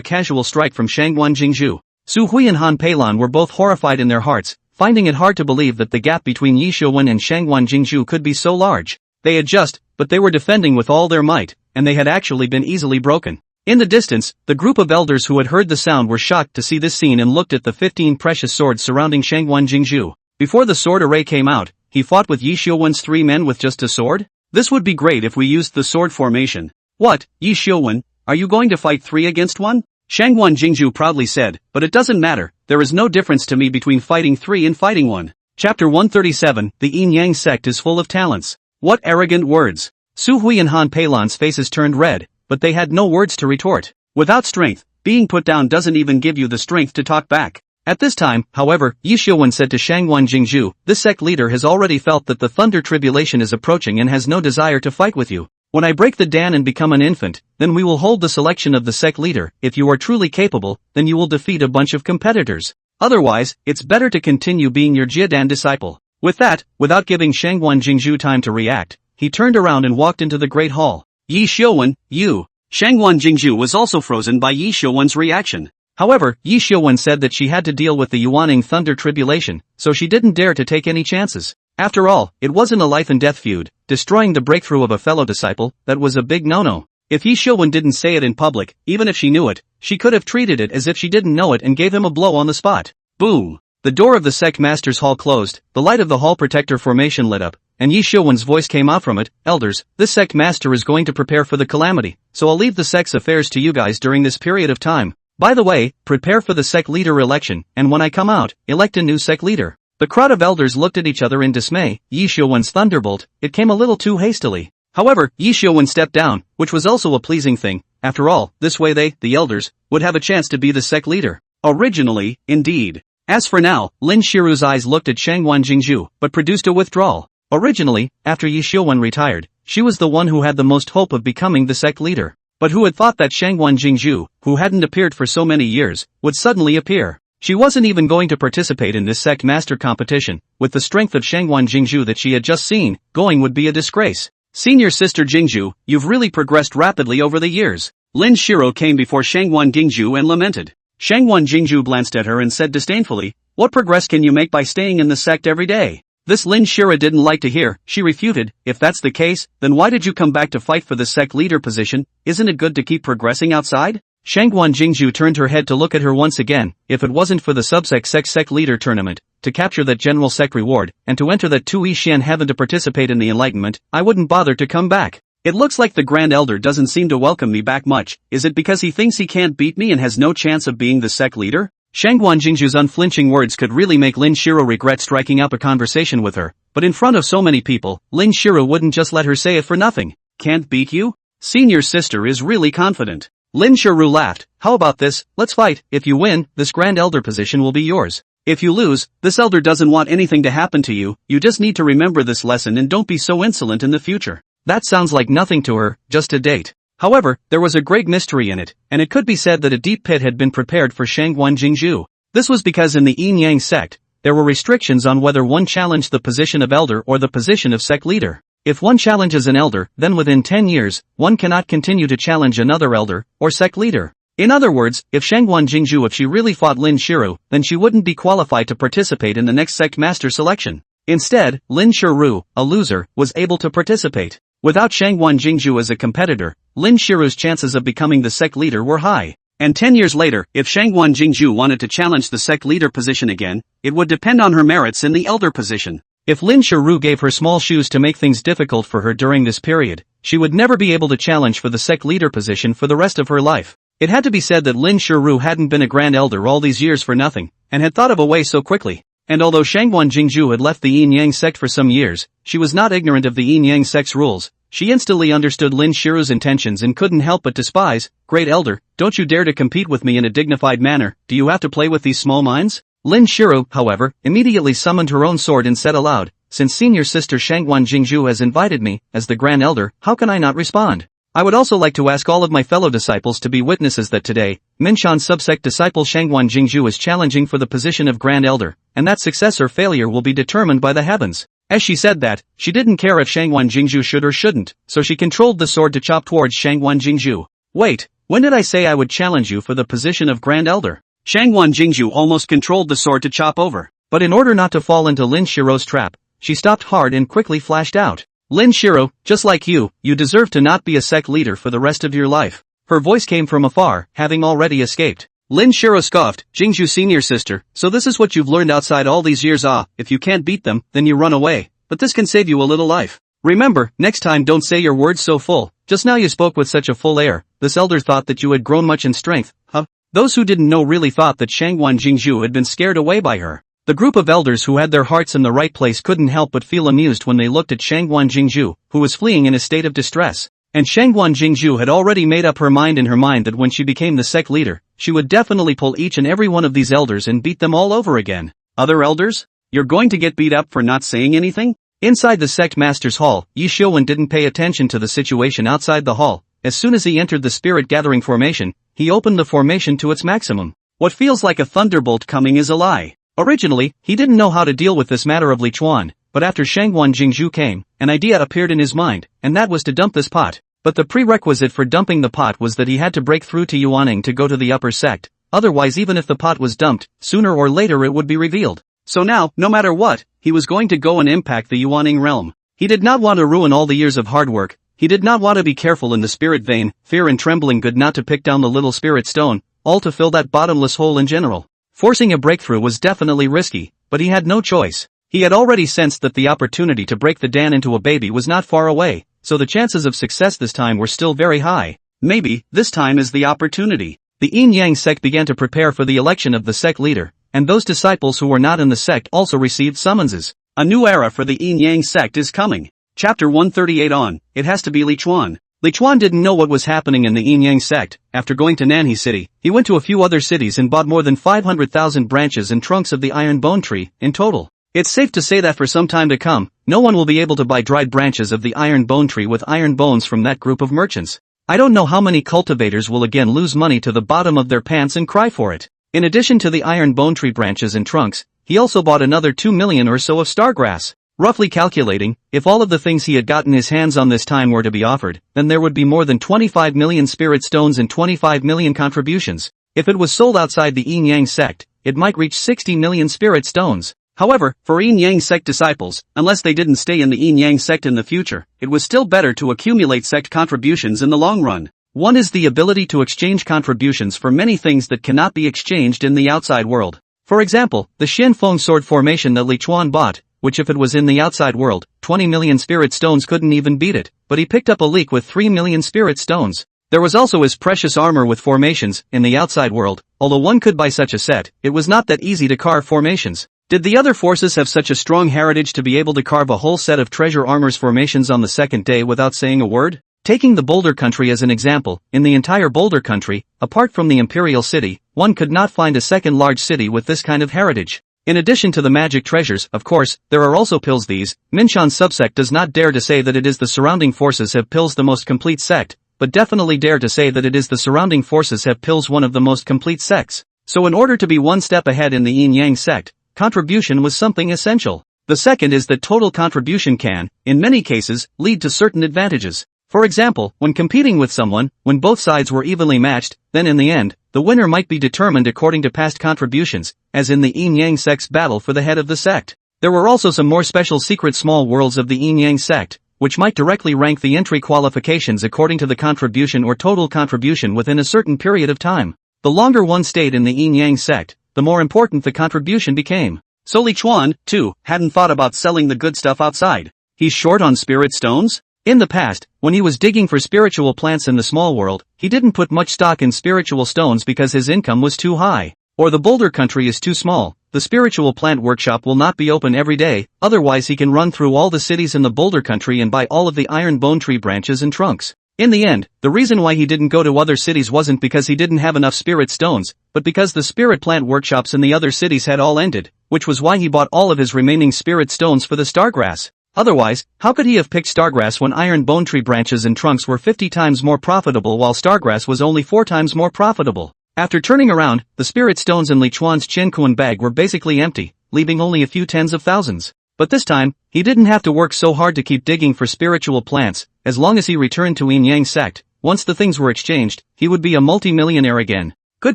casual strike from Shangguan Jingzhu. Su Hui and Han Peilan were both horrified in their hearts, finding it hard to believe that the gap between Yi Xiuwen and Shangguan Jingzhu could be so large. They had just, but they were defending with all their might, and they had actually been easily broken. In the distance, the group of elders who had heard the sound were shocked to see this scene and looked at the 15 precious swords surrounding Shangguan Jingzhu. Before the sword array came out, he fought with Yi Xiuwen's 3 men with just a sword? This would be great if we used the sword formation. What, Yi Xiuwen, are you going to fight 3 against 1? Shangguan Jingzhu proudly said, but it doesn't matter, there is no difference to me between fighting 3 and fighting 1. Chapter 137, The Yin-Yang sect is full of talents. What arrogant words. Su Hui and Han Peilan's faces turned red, but they had no words to retort. Without strength, being put down doesn't even give you the strength to talk back. At this time, however, Yi Xiuwen said to Shangguan Jingzhu, this sect leader has already felt that the thunder tribulation is approaching and has no desire to fight with you. When I break the Dan and become an infant, then we will hold the selection of the sect leader. If you are truly capable, then you will defeat a bunch of competitors. Otherwise, it's better to continue being your Jiedan disciple. With that, without giving Shangguan Jingzhu time to react, he turned around and walked into the Great Hall. Yi Xiuwen, you. Shangguan Jingzhu was also frozen by Yi Xiuwen's reaction. However, Yi Xiuwen said that she had to deal with the Yuaning thunder tribulation, so she didn't dare to take any chances. After all, it wasn't a life and death feud. Destroying the breakthrough of a fellow disciple, that was a big no-no. If Yi Xiuwen didn't say it in public, even if she knew it, she could have treated it as if she didn't know it and gave him a blow on the spot. Boom! The door of the sect master's hall closed, the light of the hall protector formation lit up, and Yi Xiuwen's voice came out from it, Elders, this sect master is going to prepare for the calamity, so I'll leave the sect's affairs to you guys during this period of time. By the way, prepare for the sect leader election, and when I come out, elect a new sect leader. The crowd of elders looked at each other in dismay. Yi Xiuwen's thunderbolt, it came a little too hastily. However, Yi Xiuwen stepped down, which was also a pleasing thing. After all, this way they, the elders, would have a chance to be the sect leader. Originally, indeed. As for now, Lin Shiru's eyes looked at Shangguan Jingzhu, but produced a withdrawal. Originally, after Yi Xiuwen retired, she was the one who had the most hope of becoming the sect leader. But who had thought that Shangguan Jingzhu, who hadn't appeared for so many years, would suddenly appear? She wasn't even going to participate in this sect master competition. With the strength of Shangguan Jingzhu that she had just seen, going would be a disgrace. Senior sister Jingzhu, you've really progressed rapidly over the years. Lin Shiro came before Shangguan Jingzhu and lamented. Shangguan Jingzhu glanced at her and said disdainfully, what progress can you make by staying in the sect every day? This Lin Shira didn't like to hear. She refuted, if that's the case, then why did you come back to fight for the sect leader position? Isn't it good to keep progressing outside? Shangguan Jingzhu turned her head to look at her once again. If it wasn't for the subsect sect leader tournament, to capture that general sect reward, and to enter that Tui Xian heaven to participate in the enlightenment, I wouldn't bother to come back. It looks like the Grand Elder doesn't seem to welcome me back much. Is it because he thinks he can't beat me and has no chance of being the sect leader? Shangguan Jingzhu's unflinching words could really make Lin Shiro regret striking up a conversation with her, but in front of so many people, Lin Shiro wouldn't just let her say it for nothing. Can't beat you? Senior sister is really confident. Lin Shiro laughed. How about this? Let's fight. If you win, this Grand Elder position will be yours. If you lose, this elder doesn't want anything to happen to you. You just need to remember this lesson and don't be so insolent in the future. That sounds like nothing to her, just a date. However, there was a great mystery in it, and it could be said that a deep pit had been prepared for Shangguan Jingzhu. This was because in the Yin-Yang sect, there were restrictions on whether one challenged the position of elder or the position of sect leader. If one challenges an elder, then within 10 years, one cannot continue to challenge another elder, or sect leader. In other words, if Shangguan Jingzhu if she really fought Lin Shiru, then she wouldn't be qualified to participate in the next sect master selection. Instead, Lin Shiru, a loser, was able to participate. Without Shangguan Jingzhu as a competitor, Lin Shiru's chances of becoming the sect leader were high. And 10 years later, if Shangguan Jingzhu wanted to challenge the sect leader position again, it would depend on her merits in the elder position. If Lin Shiru gave her small shoes to make things difficult for her during this period, she would never be able to challenge for the sect leader position for the rest of her life. It had to be said that Lin Shiru hadn't been a grand elder all these years for nothing, and had thought of a way so quickly. And although Shangguan Jingzhu had left the Yin-Yang sect for some years, she was not ignorant of the Yin-Yang sect's rules. She instantly understood Lin Shiru's intentions and couldn't help but despise. Great elder, don't you dare to compete with me in a dignified manner. Do you have to play with these small minds? Lin Shiru, however, immediately summoned her own sword and said aloud, since senior sister Shangguan Jingzhu has invited me, as the grand elder, how can I not respond? I would also like to ask all of my fellow disciples to be witnesses that today, Minshan's subsect disciple Shangguan Jingzhu is challenging for the position of Grand Elder, and that success or failure will be determined by the heavens. As she said that, she didn't care if Shangguan Jingzhu should or shouldn't, so she controlled the sword to chop towards Shangguan Jingzhu. Wait, when did I say I would challenge you for the position of Grand Elder? Shangguan Jingzhu almost controlled the sword to chop over, but in order not to fall into Lin Shiro's trap, she stopped hard and quickly flashed out. Lin Shiro, just like you deserve to not be a sect leader for the rest of your life. Her voice came from afar, having already escaped. Lin Shiro scoffed, Jingzhu senior sister, so this is what you've learned outside all these years. If you can't beat them, then you run away, but this can save you a little life. Remember, next time don't say your words so full, just now you spoke with such a full air, this elder thought that you had grown much in strength, huh? Those who didn't know really thought that Shangguan Jingzhu had been scared away by her. The group of elders who had their hearts in the right place couldn't help but feel amused when they looked at Shangguan Jingzhu, who was fleeing in a state of distress. And Shangguan Jingzhu had already made up her mind in her mind that when she became the sect leader, she would definitely pull each and every one of these elders and beat them all over again. Other elders? You're going to get beat up for not saying anything? Inside the sect master's hall, Yi Xiuwen didn't pay attention to the situation outside the hall. As soon as he entered the spirit gathering formation, he opened the formation to its maximum. What feels like a thunderbolt coming is a lie. Originally, he didn't know how to deal with this matter of Li Chuan, but after Shangguan Jingzhu came, an idea appeared in his mind, and that was to dump this pot. But the prerequisite for dumping the pot was that he had to break through to Yuaning to go to the upper sect, otherwise even if the pot was dumped, sooner or later it would be revealed. So now, no matter what, he was going to go and impact the Yuaning realm. He did not want to ruin all the years of hard work, he did not want to be careful in the spirit vein, fear and trembling good not to pick down the little spirit stone, all to fill that bottomless hole in general. Forcing a breakthrough was definitely risky, but he had no choice. He had already sensed that the opportunity to break the Dan into a baby was not far away, so the chances of success this time were still very high. Maybe, this time is the opportunity. The Yin Yang sect began to prepare for the election of the sect leader, and those disciples who were not in the sect also received summonses. A new era for the Yin Yang sect is coming. Chapter 138 on, it has to be Li Chuan. Li Chuan didn't know what was happening in the Yin Yang sect. After going to Nanhe City, he went to a few other cities and bought more than 500,000 branches and trunks of the iron bone tree, in total. It's safe to say that for some time to come, no one will be able to buy dried branches of the iron bone tree with iron bones from that group of merchants. I don't know how many cultivators will again lose money to the bottom of their pants and cry for it. In addition to the iron bone tree branches and trunks, he also bought another 2 million or so of stargrass. Roughly calculating, if all of the things he had gotten his hands on this time were to be offered, then there would be more than 25 million spirit stones and 25 million contributions. If it was sold outside the Yin Yang sect, it might reach 60 million spirit stones. However, for Yin Yang sect disciples, unless they didn't stay in the Yin Yang sect in the future, it was still better to accumulate sect contributions in the long run. One is the ability to exchange contributions for many things that cannot be exchanged in the outside world. For example, the Shen Feng sword formation that Li Chuan bought, which if it was in the outside world, 20 million spirit stones couldn't even beat it, but he picked up a leak with 3 million spirit stones. There was also his precious armor with formations, in the outside world, although one could buy such a set, it was not that easy to carve formations. Did the other forces have such a strong heritage to be able to carve a whole set of treasure armor's formations on the second day without saying a word? Taking the Boulder Country as an example, in the entire Boulder Country, apart from the Imperial City, one could not find a second large city with this kind of heritage. In addition to the magic treasures, of course, there are also pills. These, Minshan's subsect does not dare to say that it is the surrounding forces have pills the most complete sect, but definitely dare to say that it is the surrounding forces have pills one of the most complete sects. So in order to be one step ahead in the Yin Yang sect, contribution was something essential. The second is that total contribution can, in many cases, lead to certain advantages. For example, when competing with someone, when both sides were evenly matched, then in the end, the winner might be determined according to past contributions, as in the Yin Yang sect's battle for the head of the sect. There were also some more special secret small worlds of the Yin Yang sect, which might directly rank the entry qualifications according to the contribution or total contribution within a certain period of time. The longer one stayed in the Yin Yang sect, the more important the contribution became. So Li Chuan, too, hadn't thought about selling the good stuff outside. He's short on spirit stones? In the past, when he was digging for spiritual plants in the small world, he didn't put much stock in spiritual stones because his income was too high. Or the Boulder Country is too small, the spiritual plant workshop will not be open every day, otherwise he can run through all the cities in the Boulder Country and buy all of the iron bone tree branches and trunks. In the end, the reason why he didn't go to other cities wasn't because he didn't have enough spirit stones, but because the spirit plant workshops in the other cities had all ended, which was why he bought all of his remaining spirit stones for the stargrass. Otherwise, how could he have picked stargrass when iron bone tree branches and trunks were 50 times more profitable while stargrass was only 4 times more profitable? After turning around, the spirit stones in Li Chuan's Qianquan bag were basically empty, leaving only a few tens of thousands. But this time, he didn't have to work so hard to keep digging for spiritual plants. As long as he returned to Yin Yang sect, once the things were exchanged, he would be a multi-millionaire again. Good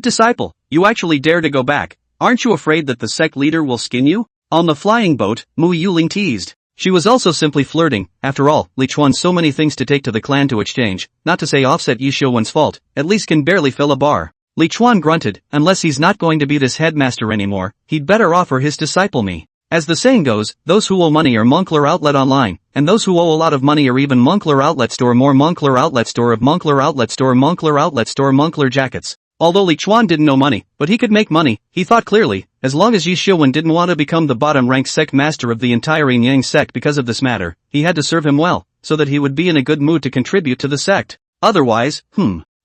disciple, you actually dare to go back. Aren't you afraid that the sect leader will skin you? On the flying boat, Mo Xiangling teased. She was also simply flirting. After all, Li Chuan so many things to take to the clan to exchange, not to say offset Yishuowen's fault, at least can barely fill a bar. Li Chuan grunted, unless he's not going to be this headmaster anymore, he'd better offer his disciple me. As the saying goes, those who owe money are Moncler Outlet Online, and those who owe a lot of money are even Moncler Outlet Store, more Moncler Outlet Store of Moncler Outlet Store, Moncler Outlet Store, Moncler Jackets. Although Li Chuan didn't know money, but he could make money, he thought clearly. As long as Yishuowen didn't want to become the bottom-ranked sect master of the entire Yin Yang sect because of this matter, he had to serve him well, so that he would be in a good mood to contribute to the sect. Otherwise,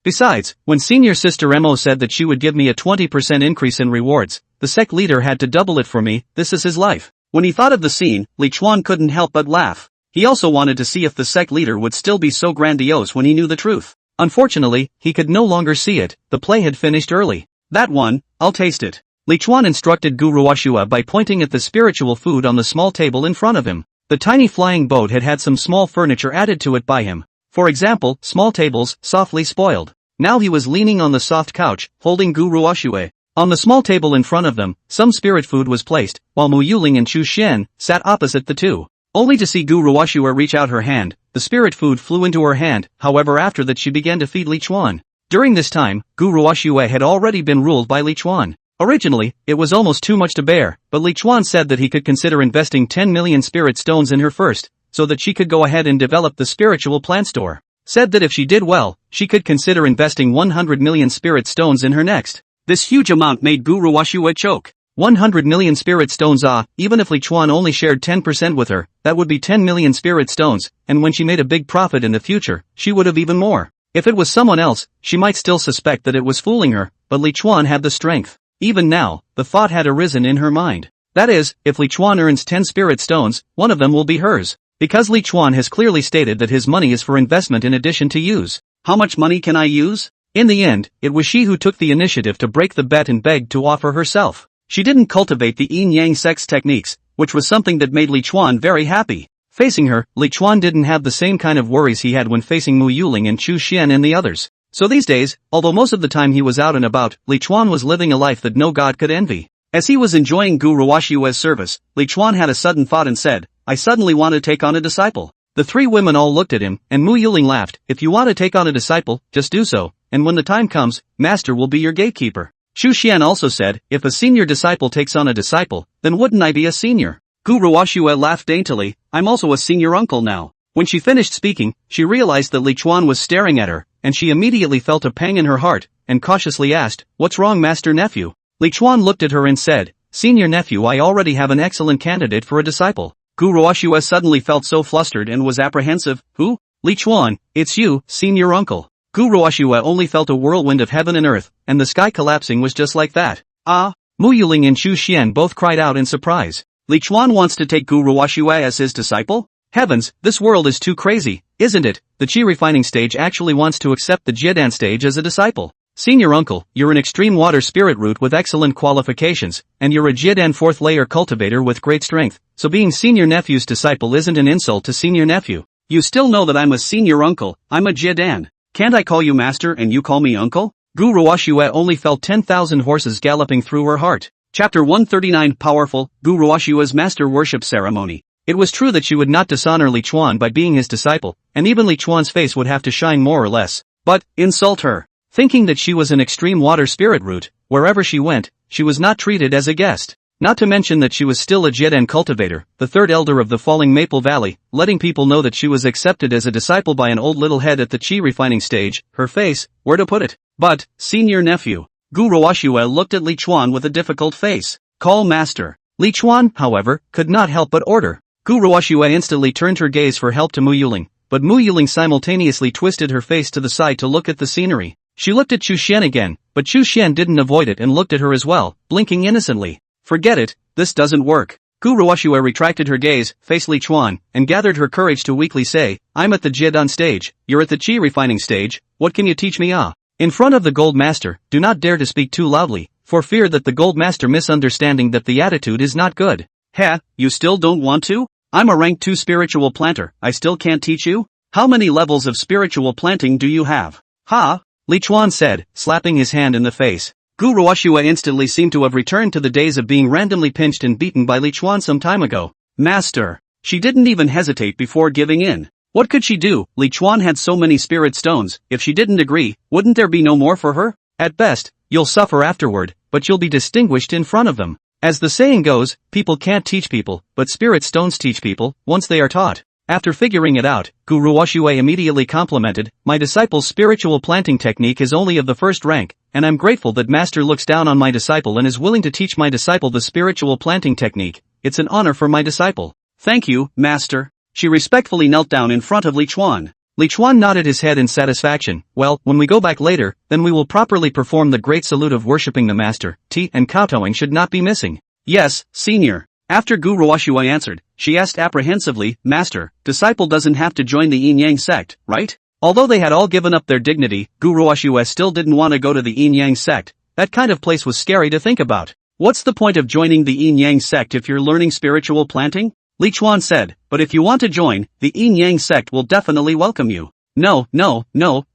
Besides, when senior sister Mo said that she would give me a 20% increase in rewards, the sect leader had to double it for me. This is his life. When he thought of the scene, Li Chuan couldn't help but laugh. He also wanted to see if the sect leader would still be so grandiose when he knew the truth. Unfortunately, he could no longer see it. The play had finished early. That one, I'll taste it. Li Chuan instructed Guru Washua by pointing at the spiritual food on the small table in front of him. The tiny flying boat had had some small furniture added to it by him. For example, small tables, softly spoiled. Now he was leaning on the soft couch, holding Guru Washua. On the small table in front of them, some spirit food was placed, while Mo Xiangling and Chu Xian sat opposite the two. Only to see Guru Washua reach out her hand, the spirit food flew into her hand. However, after that she began to feed Li Chuan. During this time, Guru Washua had already been ruled by Li Chuan. Originally, it was almost too much to bear, but Li Chuan said that he could consider investing 10 million spirit stones in her first, so that she could go ahead and develop the spiritual plant store. Said that if she did well, she could consider investing 100 million spirit stones in her next. This huge amount made Guru Washua choke. 100 million spirit stones, even if Li Chuan only shared 10% with her, that would be 10 million spirit stones, and when she made a big profit in the future, she would have even more. If it was someone else, she might still suspect that it was fooling her, but Li Chuan had the strength. Even now, the thought had arisen in her mind. That is, if Li Chuan earns 10 spirit stones, one of them will be hers. Because Li Chuan has clearly stated that his money is for investment in addition to use. How much money can I use? In the end, it was she who took the initiative to break the bet and begged to offer herself. She didn't cultivate the Yin Yang sect's techniques, which was something that made Li Chuan very happy. Facing her, Li Chuan didn't have the same kind of worries he had when facing Mo Xiangling and Chu Xian and the others. So these days, although most of the time he was out and about, Li Chuan was living a life that no god could envy. As he was enjoying Guru Washua's service, Li Chuan had a sudden thought and said, I suddenly want to take on a disciple. The three women all looked at him, and Mo Xiangling laughed. If you want to take on a disciple, just do so, and when the time comes, Master will be your gatekeeper. Chu Xian also said, if a senior disciple takes on a disciple, then wouldn't I be a senior? Guru Washua laughed daintily, I'm also a senior uncle now. When she finished speaking, she realized that Li Chuan was staring at her, and she immediately felt a pang in her heart, and cautiously asked, what's wrong, Master Nephew? Li Chuan looked at her and said, Senior nephew, I already have an excellent candidate for a disciple. Guru Washua suddenly felt so flustered and was apprehensive. Who? Li Chuan, it's you, senior uncle. Guru Washua only felt a whirlwind of heaven and earth, and the sky collapsing was just like that. Ah! Mo Xiangling and Chu Xian both cried out in surprise. Li Chuan wants to take Guru Washua as his disciple? Heavens, this world is too crazy, isn't it? The Qi refining stage actually wants to accept the Jiedan stage as a disciple. Senior uncle, you're an extreme water spirit root with excellent qualifications, and you're a Jiedan 4th layer cultivator with great strength, so being senior nephew's disciple isn't an insult to senior nephew. You still know that I'm a senior uncle, I'm a Jiedan. Can't I call you master and you call me uncle? Guru Washua only felt 10,000 horses galloping through her heart. Chapter 139 Powerful, Guru Washua's master worship ceremony. It was true that she would not dishonor Li Chuan by being his disciple, and even Li Chuan's face would have to shine more or less. But, insult her. Thinking that she was an extreme water spirit root, wherever she went, she was not treated as a guest. Not to mention that she was still a Jiedan cultivator, the third elder of the falling Maple Valley, letting people know that she was accepted as a disciple by an old little head at the Qi refining stage. Her face, where to put it? But, senior nephew. Guru Washua looked at Li Chuan with a difficult face. Call master. Li Chuan, however, could not help but order. Guru Washua instantly turned her gaze for help to Mo Xiangling, but Mo Xiangling simultaneously twisted her face to the side to look at the scenery. She looked at Chu Xian again, but Chu Xian didn't avoid it and looked at her as well, blinking innocently. Forget it, this doesn't work. Guru Washua retracted her gaze, faced Li Chuan, and gathered her courage to weakly say, I'm at the Jiedan stage, you're at the Qi refining stage, what can you teach me? In front of the Gold Master, do not dare to speak too loudly, for fear that the Gold Master misunderstanding that the attitude is not good. Heh, you still don't want to? I'm a rank 2 spiritual planter, I still can't teach you? How many levels of spiritual planting do you have? Ha! Li Chuan said, slapping his hand in the face. Gu Ruoxue instantly seemed to have returned to the days of being randomly pinched and beaten by Li Chuan some time ago. Master! She didn't even hesitate before giving in. What could she do? Li Chuan had so many spirit stones, if she didn't agree, wouldn't there be no more for her? At best, you'll suffer afterward, but you'll be distinguished in front of them. As the saying goes, people can't teach people, but spirit stones teach people, once they are taught. After figuring it out, Gu Ruoxue immediately complimented, my disciple's spiritual planting technique is only of the first rank, and I'm grateful that Master looks down on my disciple and is willing to teach my disciple the spiritual planting technique. It's an honor for my disciple. Thank you, Master. She respectfully knelt down in front of Li Chuan. Li Chuan nodded his head in satisfaction. Well, when we go back later, then we will properly perform the great salute of worshipping the Master. Tea and kowtowing should not be missing. Yes, Senior. After Gu Ruoxue answered, she asked apprehensively, Master, disciple doesn't have to join the Yin Yang sect, right? Although they had all given up their dignity, Gu Ruoxue still didn't want to go to the Yin Yang sect. That kind of place was scary to think about. What's the point of joining the Yin Yang sect if you're learning spiritual planting? Li Chuan said, but if you want to join, the Yin Yang sect will definitely welcome you. No,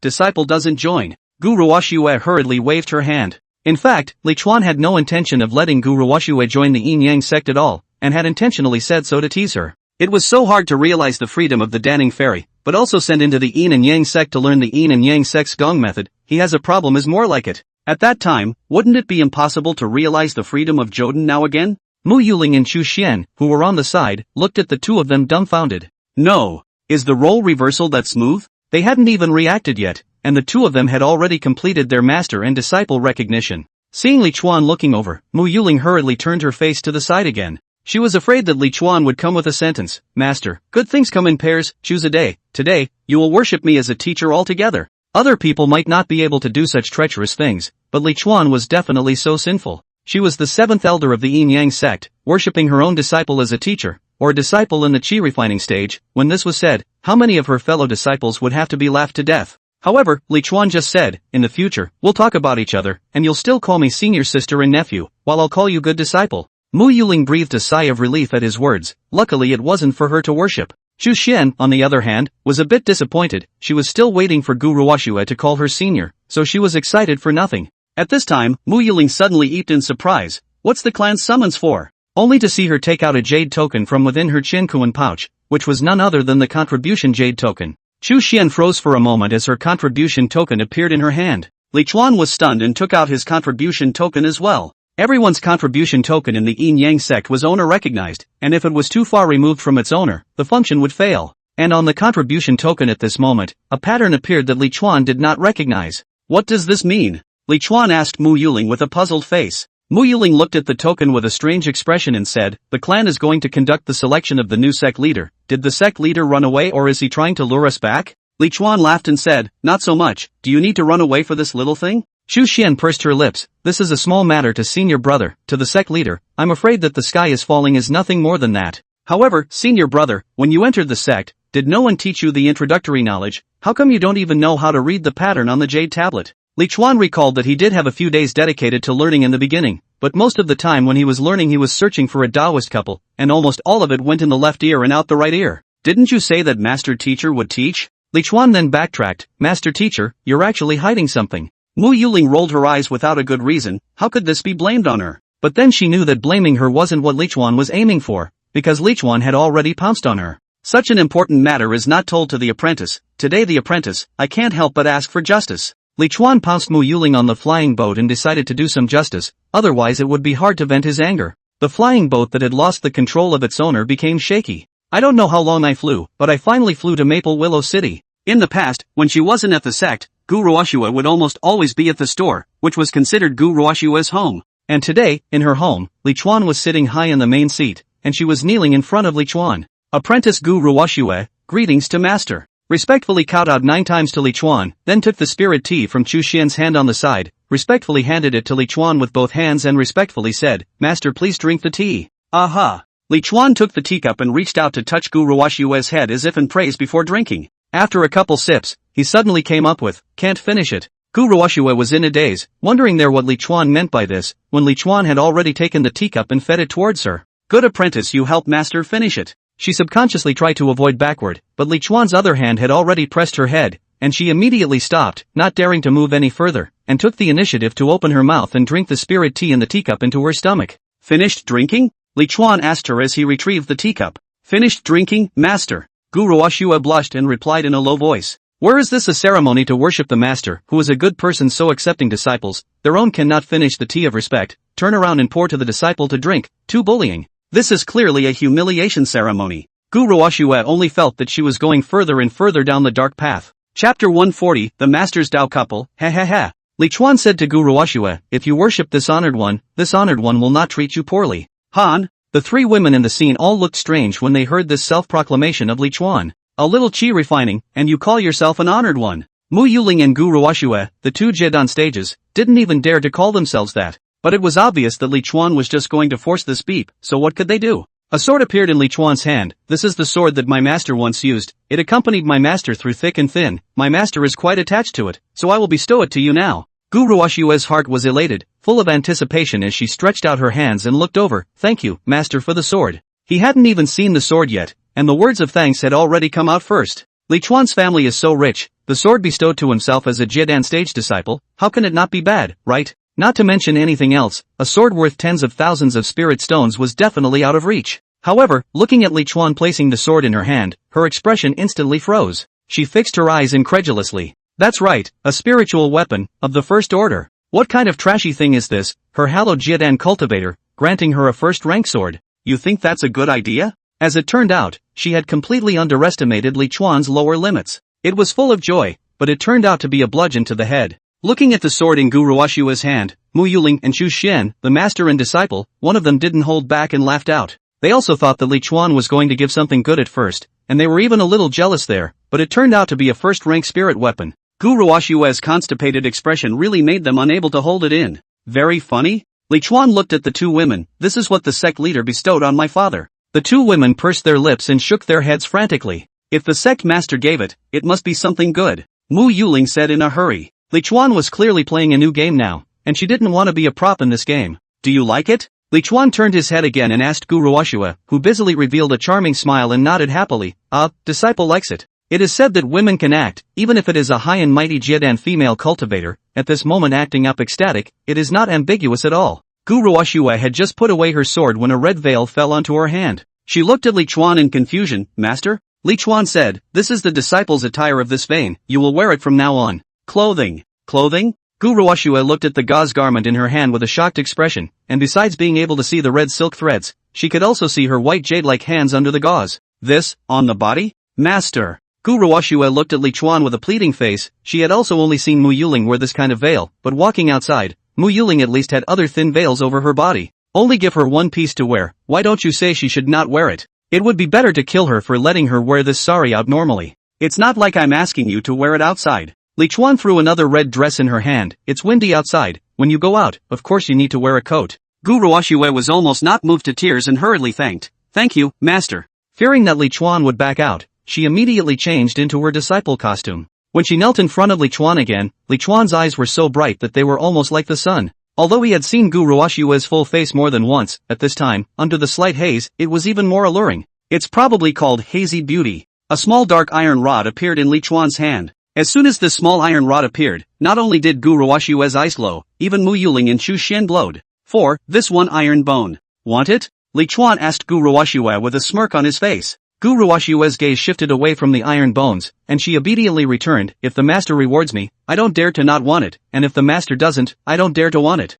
disciple doesn't join. Gu Ruoxue hurriedly waved her hand. In fact, Li Chuan had no intention of letting Gu Ruoxue join the Yin Yang sect at all, and had intentionally said so to tease her. It was so hard to realize the freedom of the Danning Fairy, but also sent into the Yin and Yang sect to learn the Yin and Yang sect's gong method. He has a problem is more like it. At that time, wouldn't it be impossible to realize the freedom of Joden now again? Mo Xiangling and Chu Xian, who were on the side, looked at the two of them dumbfounded. No. Is the role reversal that smooth? They hadn't even reacted yet, and the two of them had already completed their master and disciple recognition. Seeing Li Chuan looking over, Mo Xiangling hurriedly turned her face to the side again. She was afraid that Li Chuan would come with a sentence, Master, good things come in pairs, choose a day. Today, you will worship me as a teacher altogether. Other people might not be able to do such treacherous things, but Li Chuan was definitely so sinful. She was the seventh elder of the Yin Yang sect, worshipping her own disciple as a teacher, or a disciple in the chi refining stage. When this was said, how many of her fellow disciples would have to be laughed to death? However, Li Chuan just said, in the future, we'll talk about each other, and you'll still call me senior sister and nephew, while I'll call you good disciple. Mo Xiangling breathed a sigh of relief at his words. Luckily it wasn't for her to worship. Chu Xian, on the other hand, was a bit disappointed. She was still waiting for Gu Ruoxue to call her senior, so she was excited for nothing. At this time, Mo Xiangling suddenly eeped in surprise. What's the clan's summons for? Only to see her take out a jade token from within her Qinkuan pouch, which was none other than the contribution jade token. Chu Xian froze for a moment as her contribution token appeared in her hand. Li Chuan was stunned and took out his contribution token as well. Everyone's contribution token in the Yin Yang sect was owner recognized, and if it was too far removed from its owner, the function would fail. And on the contribution token at this moment, a pattern appeared that Li Chuan did not recognize. What does this mean? Li Chuan asked Mo Xiangling with a puzzled face. Mo Xiangling looked at the token with a strange expression and said, the clan is going to conduct the selection of the new sect leader. Did the sect leader run away or is he trying to lure us back? Li Chuan laughed and said, not so much. Do you need to run away for this little thing? Chu Xian pursed her lips. This is a small matter to senior brother, to the sect leader. I'm afraid that the sky is falling is nothing more than that. However, senior brother, when you entered the sect, did no one teach you the introductory knowledge? How come you don't even know how to read the pattern on the jade tablet? Li Chuan recalled that he did have a few days dedicated to learning in the beginning, but most of the time when he was learning he was searching for a Taoist couple, and almost all of it went in the left ear and out the right ear. Didn't you say that master teacher would teach? Li Chuan then backtracked, master teacher, you're actually hiding something. Mo Xiangling rolled her eyes without a good reason. How could this be blamed on her? But then she knew that blaming her wasn't what Li Chuan was aiming for, because Li Chuan had already pounced on her. Such an important matter is not told to the apprentice. Today the apprentice, I can't help but ask for justice. Li Chuan pounced Mo Xiangling on the flying boat and decided to do some justice, otherwise it would be hard to vent his anger. The flying boat that had lost the control of its owner became shaky. I don't know how long I flew, but I finally flew to Maple Willow City. In the past, when she wasn't at the sect, Gu Ruoxue would almost always be at the store, which was considered Gu Ruoxue's home. And today, in her home, Li Chuan was sitting high in the main seat, and she was kneeling in front of Li Chuan. Apprentice Gu Ruoxue, greetings to master. Respectfully kowtowed 9 times to Li Chuan, then took the spirit tea from Chu Xian's hand on the side, respectfully handed it to Li Chuan with both hands and respectfully said, Master please drink the tea. Aha! Li Chuan took the teacup and reached out to touch Gu Ruoxue's head as if in praise before drinking. After a couple sips, he suddenly came up with, can't finish it. Gu Ruoxue was in a daze, wondering there what Li Chuan meant by this, when Li Chuan had already taken the teacup and fed it towards her. Good apprentice, you help master finish it. She subconsciously tried to avoid backward, but Li Chuan's other hand had already pressed her head, and she immediately stopped, not daring to move any further, and took the initiative to open her mouth and drink the spirit tea in the teacup into her stomach. Finished drinking? Li Chuan asked her as he retrieved the teacup. Finished drinking, master. Gu Ruoxue blushed and replied in a low voice. Where is this a ceremony to worship the master, who is a good person so accepting disciples, their own cannot finish the tea of respect, turn around and pour to the disciple to drink, too bullying. This is clearly a humiliation ceremony. Gu Ruoxue only felt that she was going further and further down the dark path. Chapter 140, The Master's Dao Couple, ha ha ha. Li Chuan said to Gu Ruoxue, if you worship this honored one will not treat you poorly. Han? The three women in the scene all looked strange when they heard this self-proclamation of Li Chuan. A little chi refining, and you call yourself an honored one. Mo Xiangling and Gu Ruoxue, the two jid on stages, didn't even dare to call themselves that. But it was obvious that Li Chuan was just going to force this beep, so what could they do? A sword appeared in Li Chuan's hand. This is the sword that my master once used. It accompanied my master through thick and thin. My master is quite attached to it, so I will bestow it to you now. Gu Ruoxue's heart was elated, full of anticipation as she stretched out her hands and looked over. Thank you, master, for the sword. He hadn't even seen the sword yet, and the words of thanks had already come out first. Li Chuan's family is so rich, the sword bestowed to himself as a Jidan stage disciple, how can it not be bad, right? Not to mention anything else, a sword worth tens of thousands of spirit stones was definitely out of reach. However, looking at Li Chuan placing the sword in her hand, her expression instantly froze. She fixed her eyes incredulously. That's right, a spiritual weapon, of the first order. What kind of trashy thing is this? Her hallowed Jidan cultivator, granting her a first-rank sword. You think that's a good idea? As it turned out, she had completely underestimated Li Chuan's lower limits. It was full of joy, but it turned out to be a bludgeon to the head. Looking at the sword in Gu Ruoxue's hand, Mo Xiangling and Chu Xian, the master and disciple, one of them didn't hold back and laughed out. They also thought that Li Chuan was going to give something good at first, and they were even a little jealous there, but it turned out to be a first-rank spirit weapon. Gu Ruoxue's constipated expression really made them unable to hold it in. Very funny? Li Chuan looked at the two women. This is what the sect leader bestowed on my father. The two women pursed their lips and shook their heads frantically. If the sect master gave it, it must be something good. Mo Xiangling said in a hurry. Li Chuan was clearly playing a new game now, and she didn't want to be a prop in this game. Do you like it? Li Chuan turned his head again and asked Gu Ruoxue, who busily revealed a charming smile and nodded happily. Disciple likes it. It is said that women can act, even if it is a high and mighty Jidan female cultivator, at this moment acting up ecstatic, it is not ambiguous at all. Gu Ruoxue had just put away her sword when a red veil fell onto her hand. She looked at Li Chuan in confusion. Master? Li Chuan said, this is the disciple's attire of this vein, you will wear it from now on. Clothing. Clothing? Gu Ruoxue looked at the gauze garment in her hand with a shocked expression, and besides being able to see the red silk threads, she could also see her white jade-like hands under the gauze. This, on the body? Master. Gu Ruoxue looked at Li Chuan with a pleading face. She had also only seen Mo Xiangling wear this kind of veil, but walking outside, Mo Xiangling at least had other thin veils over her body. Only give her one piece to wear. Why don't you say she should not wear it? It would be better to kill her for letting her wear this sari out normally. It's not like I'm asking you to wear it outside. Li Chuan threw another red dress in her hand. It's windy outside. When you go out, of course you need to wear a coat. Gu Ruoxue was almost not moved to tears and hurriedly thanked. Thank you, master. Fearing that Li Chuan would back out, she immediately changed into her disciple costume. When she knelt in front of Li Chuan again, Li Chuan's eyes were so bright that they were almost like the sun. Although he had seen Gu Ruoxue's full face more than once, at this time, under the slight haze, it was even more alluring. It's probably called hazy beauty. A small dark iron rod appeared in Li Chuan's hand. As soon as this small iron rod appeared, not only did Gu Ruoxue's eyes glow, even Mo Xiangling and Chu Xian glowed. For, this one iron bone. Want it? Li Chuan asked Gu Ruoxue with a smirk on his face. Gu Ruoxue's gaze shifted away from the iron bones, and she obediently returned, if the master rewards me, I don't dare to not want it, and if the master doesn't, I don't dare to want it.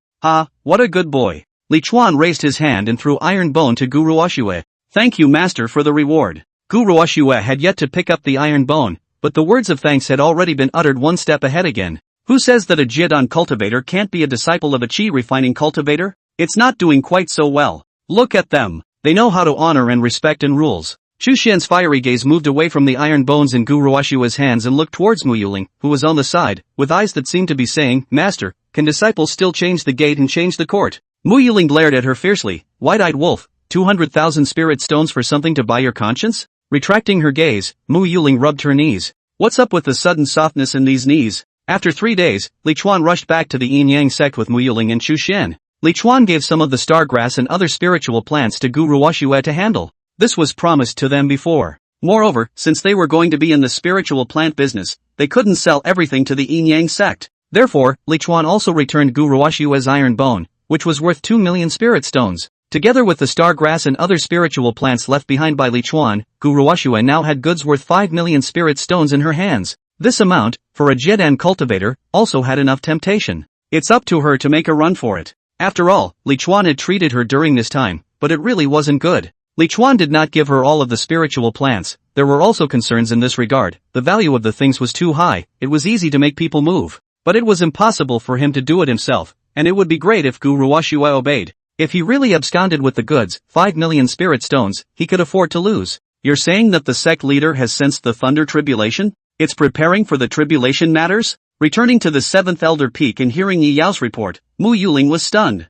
What a good boy. Li Chuan raised his hand and threw iron bone to Gu Ruoxue. Thank you, master, for the reward. Gu Ruoxue had yet to pick up the iron bone, but the words of thanks had already been uttered one step ahead again. Who says that a Jidan cultivator can't be a disciple of a chi refining cultivator? It's not doing quite so well. Look at them. They know how to honor and respect and rules. Chu Xian's fiery gaze moved away from the iron bones in Gu Ruoxue's hands and looked towards Mo Xiangling, who was on the side, with eyes that seemed to be saying, Master, can disciples still change the gate and change the court? Mo Xiangling glared at her fiercely. White-eyed wolf, 200,000 spirit stones for something to buy your conscience? Retracting her gaze, Mo Xiangling rubbed her knees. What's up with the sudden softness in these knees? After 3 days, Li Chuan rushed back to the yin-yang sect with Mo Xiangling and Chu Xian. Li Chuan gave some of the star grass and other spiritual plants to Gu Ruoxue to handle. This was promised to them before. Moreover, since they were going to be in the spiritual plant business, they couldn't sell everything to the yin-yang sect. Therefore, Li Chuan also returned Gu Ruoxue's iron bone, which was worth 2 million spirit stones. Together with the star grass and other spiritual plants left behind by Li Chuan, Gu Ruoxue now had goods worth 5 million spirit stones in her hands. This amount, for a Jedan cultivator, also had enough temptation. It's up to her to make a run for it. After all, Li Chuan had treated her during this time, but it really wasn't good. Li Chuan did not give her all of the spiritual plants. There were also concerns in this regard. The value of the things was too high. It was easy to make people move, but it was impossible for him to do it himself, and it would be great if Gu Ruoxue obeyed. If he really absconded with the goods, 5 million spirit stones, he could afford to lose. You're saying that the sect leader has sensed the thunder tribulation? It's preparing for the tribulation matters? Returning to the 7th Elder Peak and hearing Yi Yao's report, Mo Xiangling was stunned.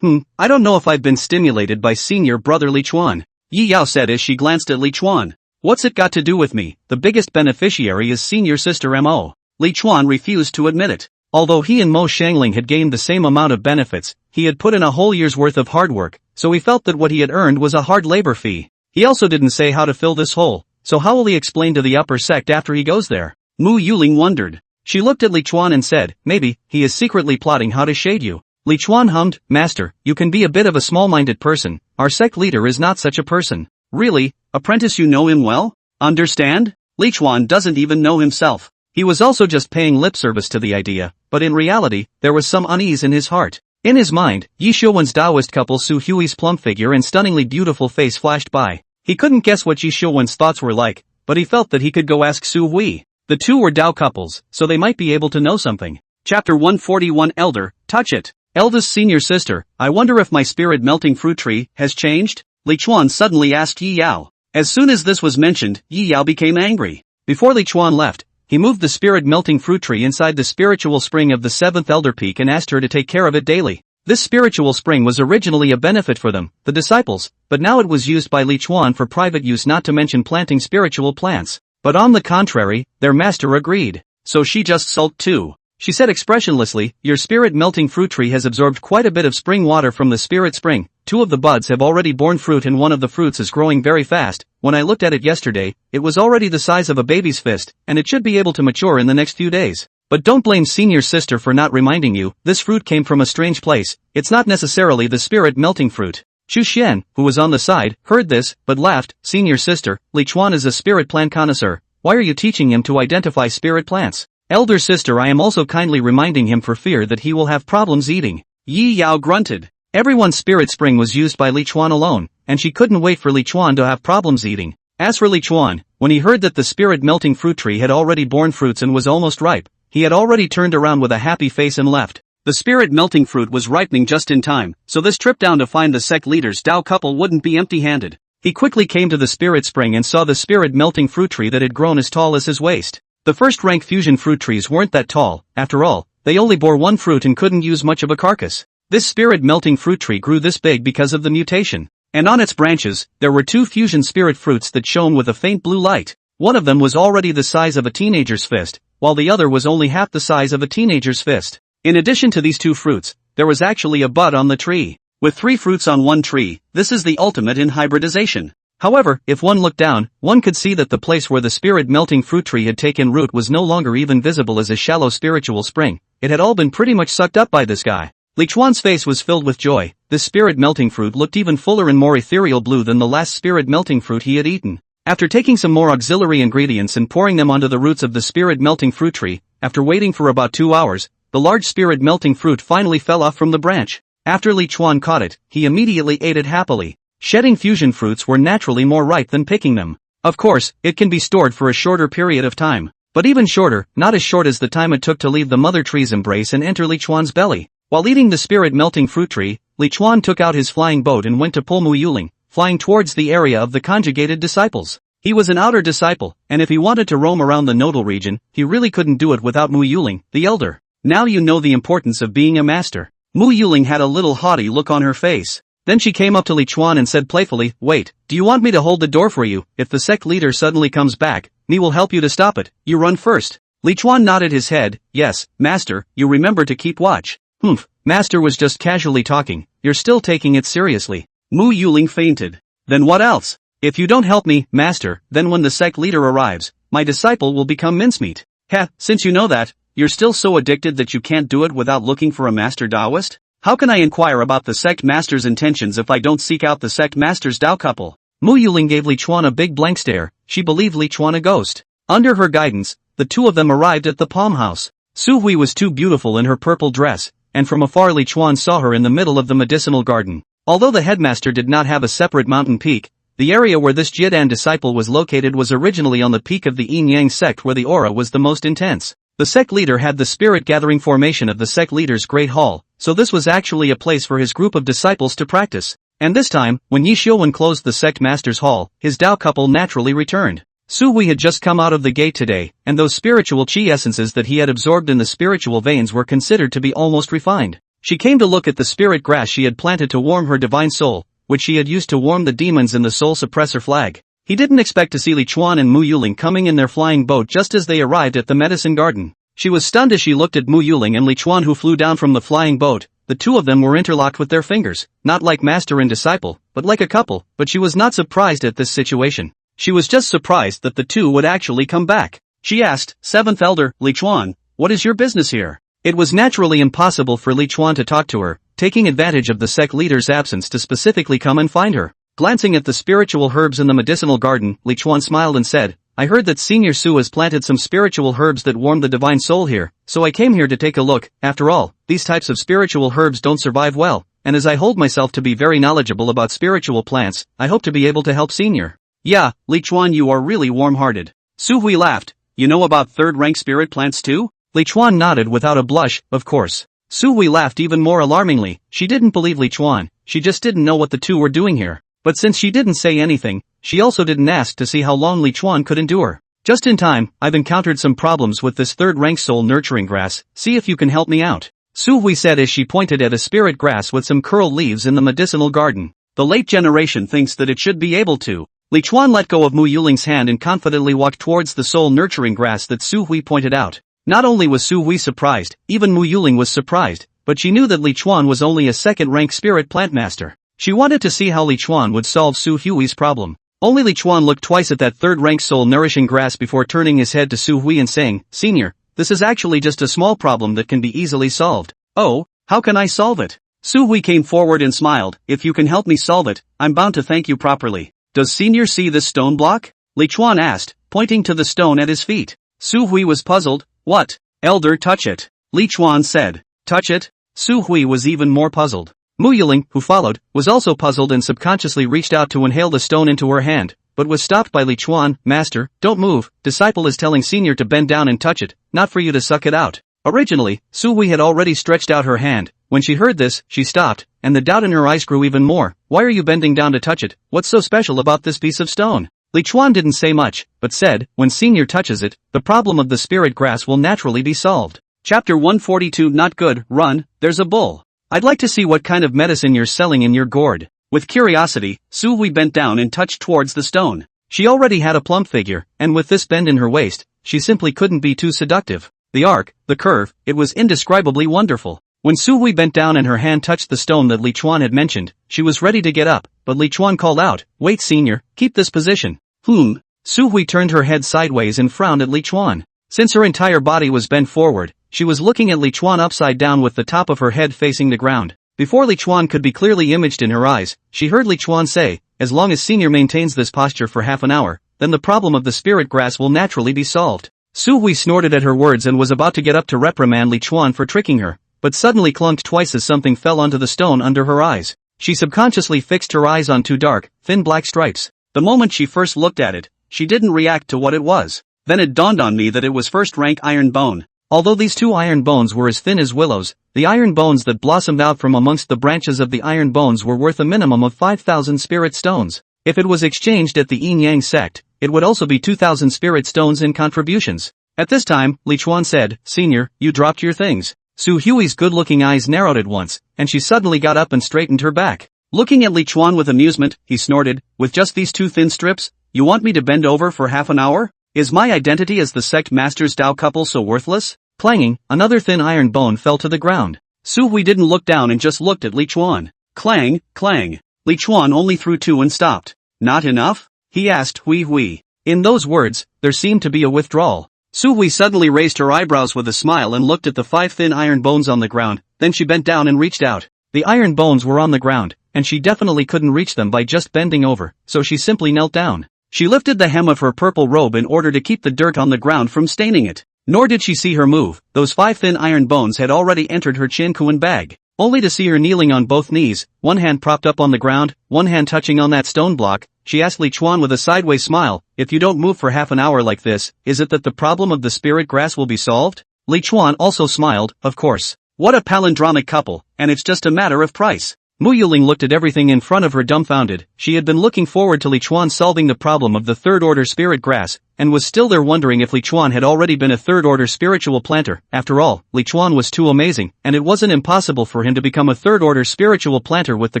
I don't know if I've been stimulated by senior brother Li Chuan, Yi Yao said as she glanced at Li Chuan. What's it got to do with me? The biggest beneficiary is senior sister Mo. Li Chuan refused to admit it. Although he and Mo Xiangling had gained the same amount of benefits, he had put in a whole year's worth of hard work, so he felt that what he had earned was a hard labor fee. He also didn't say how to fill this hole, so how will he explain to the upper sect after he goes there? Mo Xiangling wondered. She looked at Li Chuan and said, maybe, he is secretly plotting how to shade you. Li Chuan hummed, Master, you can be a bit of a small-minded person, our sect leader is not such a person. Really, apprentice, you know him well? Understand? Li Chuan doesn't even know himself. He was also just paying lip service to the idea, but in reality, there was some unease in his heart. In his mind, Yi Xiuwen's Taoist couple Su Hui's plump figure and stunningly beautiful face flashed by. He couldn't guess what Yi Xiuwen's thoughts were like, but he felt that he could go ask Su Hui. The two were Tao couples, so they might be able to know something. Chapter 141 Elder, touch it. Eldest senior sister, I wonder if my spirit melting fruit tree has changed? Li Chuan suddenly asked Yi Yao. As soon as this was mentioned, Yi Yao became angry. Before Li Chuan left, he moved the spirit melting fruit tree inside the spiritual spring of the 7th Elder Peak and asked her to take care of it daily. This spiritual spring was originally a benefit for them, the disciples, but now it was used by Li Chuan for private use, not to mention planting spiritual plants. But on the contrary, their master agreed. So she just sulked too. She said expressionlessly, your spirit melting fruit tree has absorbed quite a bit of spring water from the spirit spring. 2 of the buds have already borne fruit and one of the fruits is growing very fast. When I looked at it yesterday, it was already the size of a baby's fist, and it should be able to mature in the next few days. But don't blame senior sister for not reminding you, this fruit came from a strange place. It's not necessarily the spirit melting fruit. Chu Xian, who was on the side, heard this, but laughed. Senior sister, Li Chuan is a spirit plant connoisseur. Why are you teaching him to identify spirit plants? Elder sister, I am also kindly reminding him for fear that he will have problems eating. Yi Yao grunted. Everyone's spirit spring was used by Li Chuan alone, and she couldn't wait for Li Chuan to have problems eating. As for Li Chuan, when he heard that the spirit melting fruit tree had already borne fruits and was almost ripe, he had already turned around with a happy face and left. The spirit melting fruit was ripening just in time, so this trip down to find the sect leader's Tao couple wouldn't be empty-handed. He quickly came to the spirit spring and saw the spirit melting fruit tree that had grown as tall as his waist. The first-rank fusion fruit trees weren't that tall, after all, they only bore one fruit and couldn't use much of a carcass. This spirit melting fruit tree grew this big because of the mutation. And on its branches, there were 2 fusion spirit fruits that shone with a faint blue light. One of them was already the size of a teenager's fist, while the other was only half the size of a teenager's fist. In addition to these 2 fruits, there was actually a bud on the tree. With 3 fruits on one tree, this is the ultimate in hybridization. However, if one looked down, one could see that the place where the spirit melting fruit tree had taken root was no longer even visible as a shallow spiritual spring. It had all been pretty much sucked up by this guy. Li Chuan's face was filled with joy. This spirit melting fruit looked even fuller and more ethereal blue than the last spirit melting fruit he had eaten. After taking some more auxiliary ingredients and pouring them onto the roots of the spirit melting fruit tree, after waiting for about 2 hours, the large spirit melting fruit finally fell off from the branch. After Li Chuan caught it, he immediately ate it happily. Shedding fusion fruits were naturally more ripe than picking them. Of course, it can be stored for a shorter period of time. But even shorter, not as short as the time it took to leave the mother tree's embrace and enter Li Chuan's belly. While eating the spirit melting fruit tree, Li Chuan took out his flying boat and went to pull Mo Xiangling, flying towards the area of the conjugated disciples. He was an outer disciple, and if he wanted to roam around the nodal region, he really couldn't do it without Mo Xiangling, the elder. Now you know the importance of being a master. Mo Xiangling had a little haughty look on her face. Then she came up to Li Chuan and said playfully, wait, do you want me to hold the door for you? If the sect leader suddenly comes back, me will help you to stop it, you run first. Li Chuan nodded his head. Yes, master, you remember to keep watch. Humph, master was just casually talking, you're still taking it seriously. Mo Xiangling fainted. Then what else? If you don't help me, master, then when the sect leader arrives, my disciple will become mincemeat. Heh, since you know that, you're still so addicted that you can't do it without looking for a master Taoist? How can I inquire about the sect master's intentions if I don't seek out the sect master's Tao couple? Mo Xiangling gave Li Chuan a big blank stare. She believed Li Chuan a ghost. Under her guidance, the two of them arrived at the palm house. Su Hui was too beautiful in her purple dress, and from afar Li Chuan saw her in the middle of the medicinal garden. Although the headmaster did not have a separate mountain peak, the area where this Jiedan disciple was located was originally on the peak of the Yin Yang sect where the aura was the most intense. The sect leader had the spirit-gathering formation of the sect leader's great hall, so this was actually a place for his group of disciples to practice. And this time, when Yi Xiuwen closed the sect master's hall, his Tao couple naturally returned. Su Hui had just come out of the gate today, and those spiritual chi essences that he had absorbed in the spiritual veins were considered to be almost refined. She came to look at the spirit grass she had planted to warm her divine soul, which she had used to warm the demons in the soul suppressor flag. He didn't expect to see Li Chuan and Mo Xiangling coming in their flying boat just as they arrived at the medicine garden. She was stunned as she looked at Mo Xiangling and Li Chuan who flew down from the flying boat. The two of them were interlocked with their fingers, not like master and disciple, but like a couple, but she was not surprised at this situation. She was just surprised that the two would actually come back. She asked, "Seventh Elder, Li Chuan, what is your business here?" It was naturally impossible for Li Chuan to talk to her, taking advantage of the sect leader's absence to specifically come and find her. Glancing at the spiritual herbs in the medicinal garden, Li Chuan smiled and said, "I heard that Senior Su has planted some spiritual herbs that warm the divine soul here, so I came here to take a look. After all, these types of spiritual herbs don't survive well, and as I hold myself to be very knowledgeable about spiritual plants, I hope to be able to help Senior." "Yeah, Li Chuan, you are really warm-hearted." Su Hui laughed. "You know about third-rank spirit plants too?" Li Chuan nodded without a blush. "Of course." Su Hui laughed even more alarmingly. She didn't believe Li Chuan, she just didn't know what the two were doing here. But since she didn't say anything, she also didn't ask to see how long Li Chuan could endure. "Just in time, I've encountered some problems with this third-rank soul-nurturing grass, see if you can help me out," Su Hui said as she pointed at a spirit grass with some curled leaves in the medicinal garden. "The late generation thinks that it should be able to." Li Chuan let go of Mo Xiangling's hand and confidently walked towards the soul-nurturing grass that Su Hui pointed out. Not only was Su Hui surprised, even Mo Xiangling was surprised, but she knew that Li Chuan was only a second-rank spirit plant master. She wanted to see how Li Chuan would solve Su Hui's problem. Only Li Chuan looked twice at that third-rank soul-nourishing grass before turning his head to Su Hui and saying, "Senior, this is actually just a small problem that can be easily solved." "Oh, how can I solve it?" Su Hui came forward and smiled. "If you can help me solve it, I'm bound to thank you properly." "Does Senior see this stone block?" Li Chuan asked, pointing to the stone at his feet. Su Hui was puzzled. "What?" "Elder, touch it," Li Chuan said. "Touch it?" Su Hui was even more puzzled. Mo Xiangling, who followed, was also puzzled and subconsciously reached out to inhale the stone into her hand, but was stopped by Li Chuan. "Master, don't move, disciple is telling Senior to bend down and touch it, not for you to suck it out." Originally, Su Hui had already stretched out her hand. When she heard this, she stopped, and the doubt in her eyes grew even more. "Why are you bending down to touch it? What's so special about this piece of stone?" Li Chuan didn't say much, but said, "When Senior touches it, the problem of the spirit grass will naturally be solved." Chapter 142. Not good, run, there's a bull. "I'd like to see what kind of medicine you're selling in your gourd." With curiosity, Su Hui bent down and touched towards the stone. She already had a plump figure, and with this bend in her waist, she simply couldn't be too seductive. The arc, the curve, it was indescribably wonderful. When Su Hui bent down and her hand touched the stone that Li Chuan had mentioned, she was ready to get up, but Li Chuan called out, "Wait, Senior, keep this position." Su Hui turned her head sideways and frowned at Li Chuan. Since her entire body was bent forward, she was looking at Li Chuan upside down with the top of her head facing the ground. Before Li Chuan could be clearly imaged in her eyes, she heard Li Chuan say, "As long as Senior maintains this posture for half an hour, then the problem of the spirit grass will naturally be solved." Su Hui snorted at her words and was about to get up to reprimand Li Chuan for tricking her, but suddenly clunked twice as something fell onto the stone under her eyes. She subconsciously fixed her eyes on two dark, thin black stripes. The moment she first looked at it, she didn't react to what it was. Then it dawned on me that it was first-rank iron bone. Although these two iron bones were as thin as willows, the iron bones that blossomed out from amongst the branches of the iron bones were worth a minimum of 5,000 spirit stones. If it was exchanged at the Yin Yang sect, it would also be 2,000 spirit stones in contributions. At this time, Li Chuan said, "Senior, you dropped your things." Su Hui's good-looking eyes narrowed at once, and she suddenly got up and straightened her back. Looking at Li Chuan with amusement, he snorted, "With just these two thin strips, you want me to bend over for half an hour?" Is my identity as the sect master's Tao couple so worthless? Clanging, another thin iron bone fell to the ground. Su Hui didn't look down and just looked at Li Chuan. Clang, clang. Li Chuan only threw 2 and stopped. Not enough? He asked Hui Hui. In those words, there seemed to be a withdrawal. Su Hui suddenly raised her eyebrows with a smile and looked at the 5 thin iron bones on the ground, then she bent down and reached out. The iron bones were on the ground, and she definitely couldn't reach them by just bending over, so she simply knelt down. She lifted the hem of her purple robe in order to keep the dirt on the ground from staining it. Nor did she see her move, those 5 thin iron bones had already entered her chin-kuan bag. Only to see her kneeling on both knees, one hand propped up on the ground, one hand touching on that stone block, she asked Li Chuan with a sideways smile, if you don't move for half an hour like this, is it that the problem of the spirit grass will be solved? Li Chuan also smiled, of course. What a palindromic couple, and it's just a matter of price. Mo Xiangling looked at everything in front of her dumbfounded. She had been looking forward to Li Chuan solving the problem of the third-order spirit grass, and was still there wondering if Li Chuan had already been a third-order spiritual planter. After all, Li Chuan was too amazing, and it wasn't impossible for him to become a third-order spiritual planter with the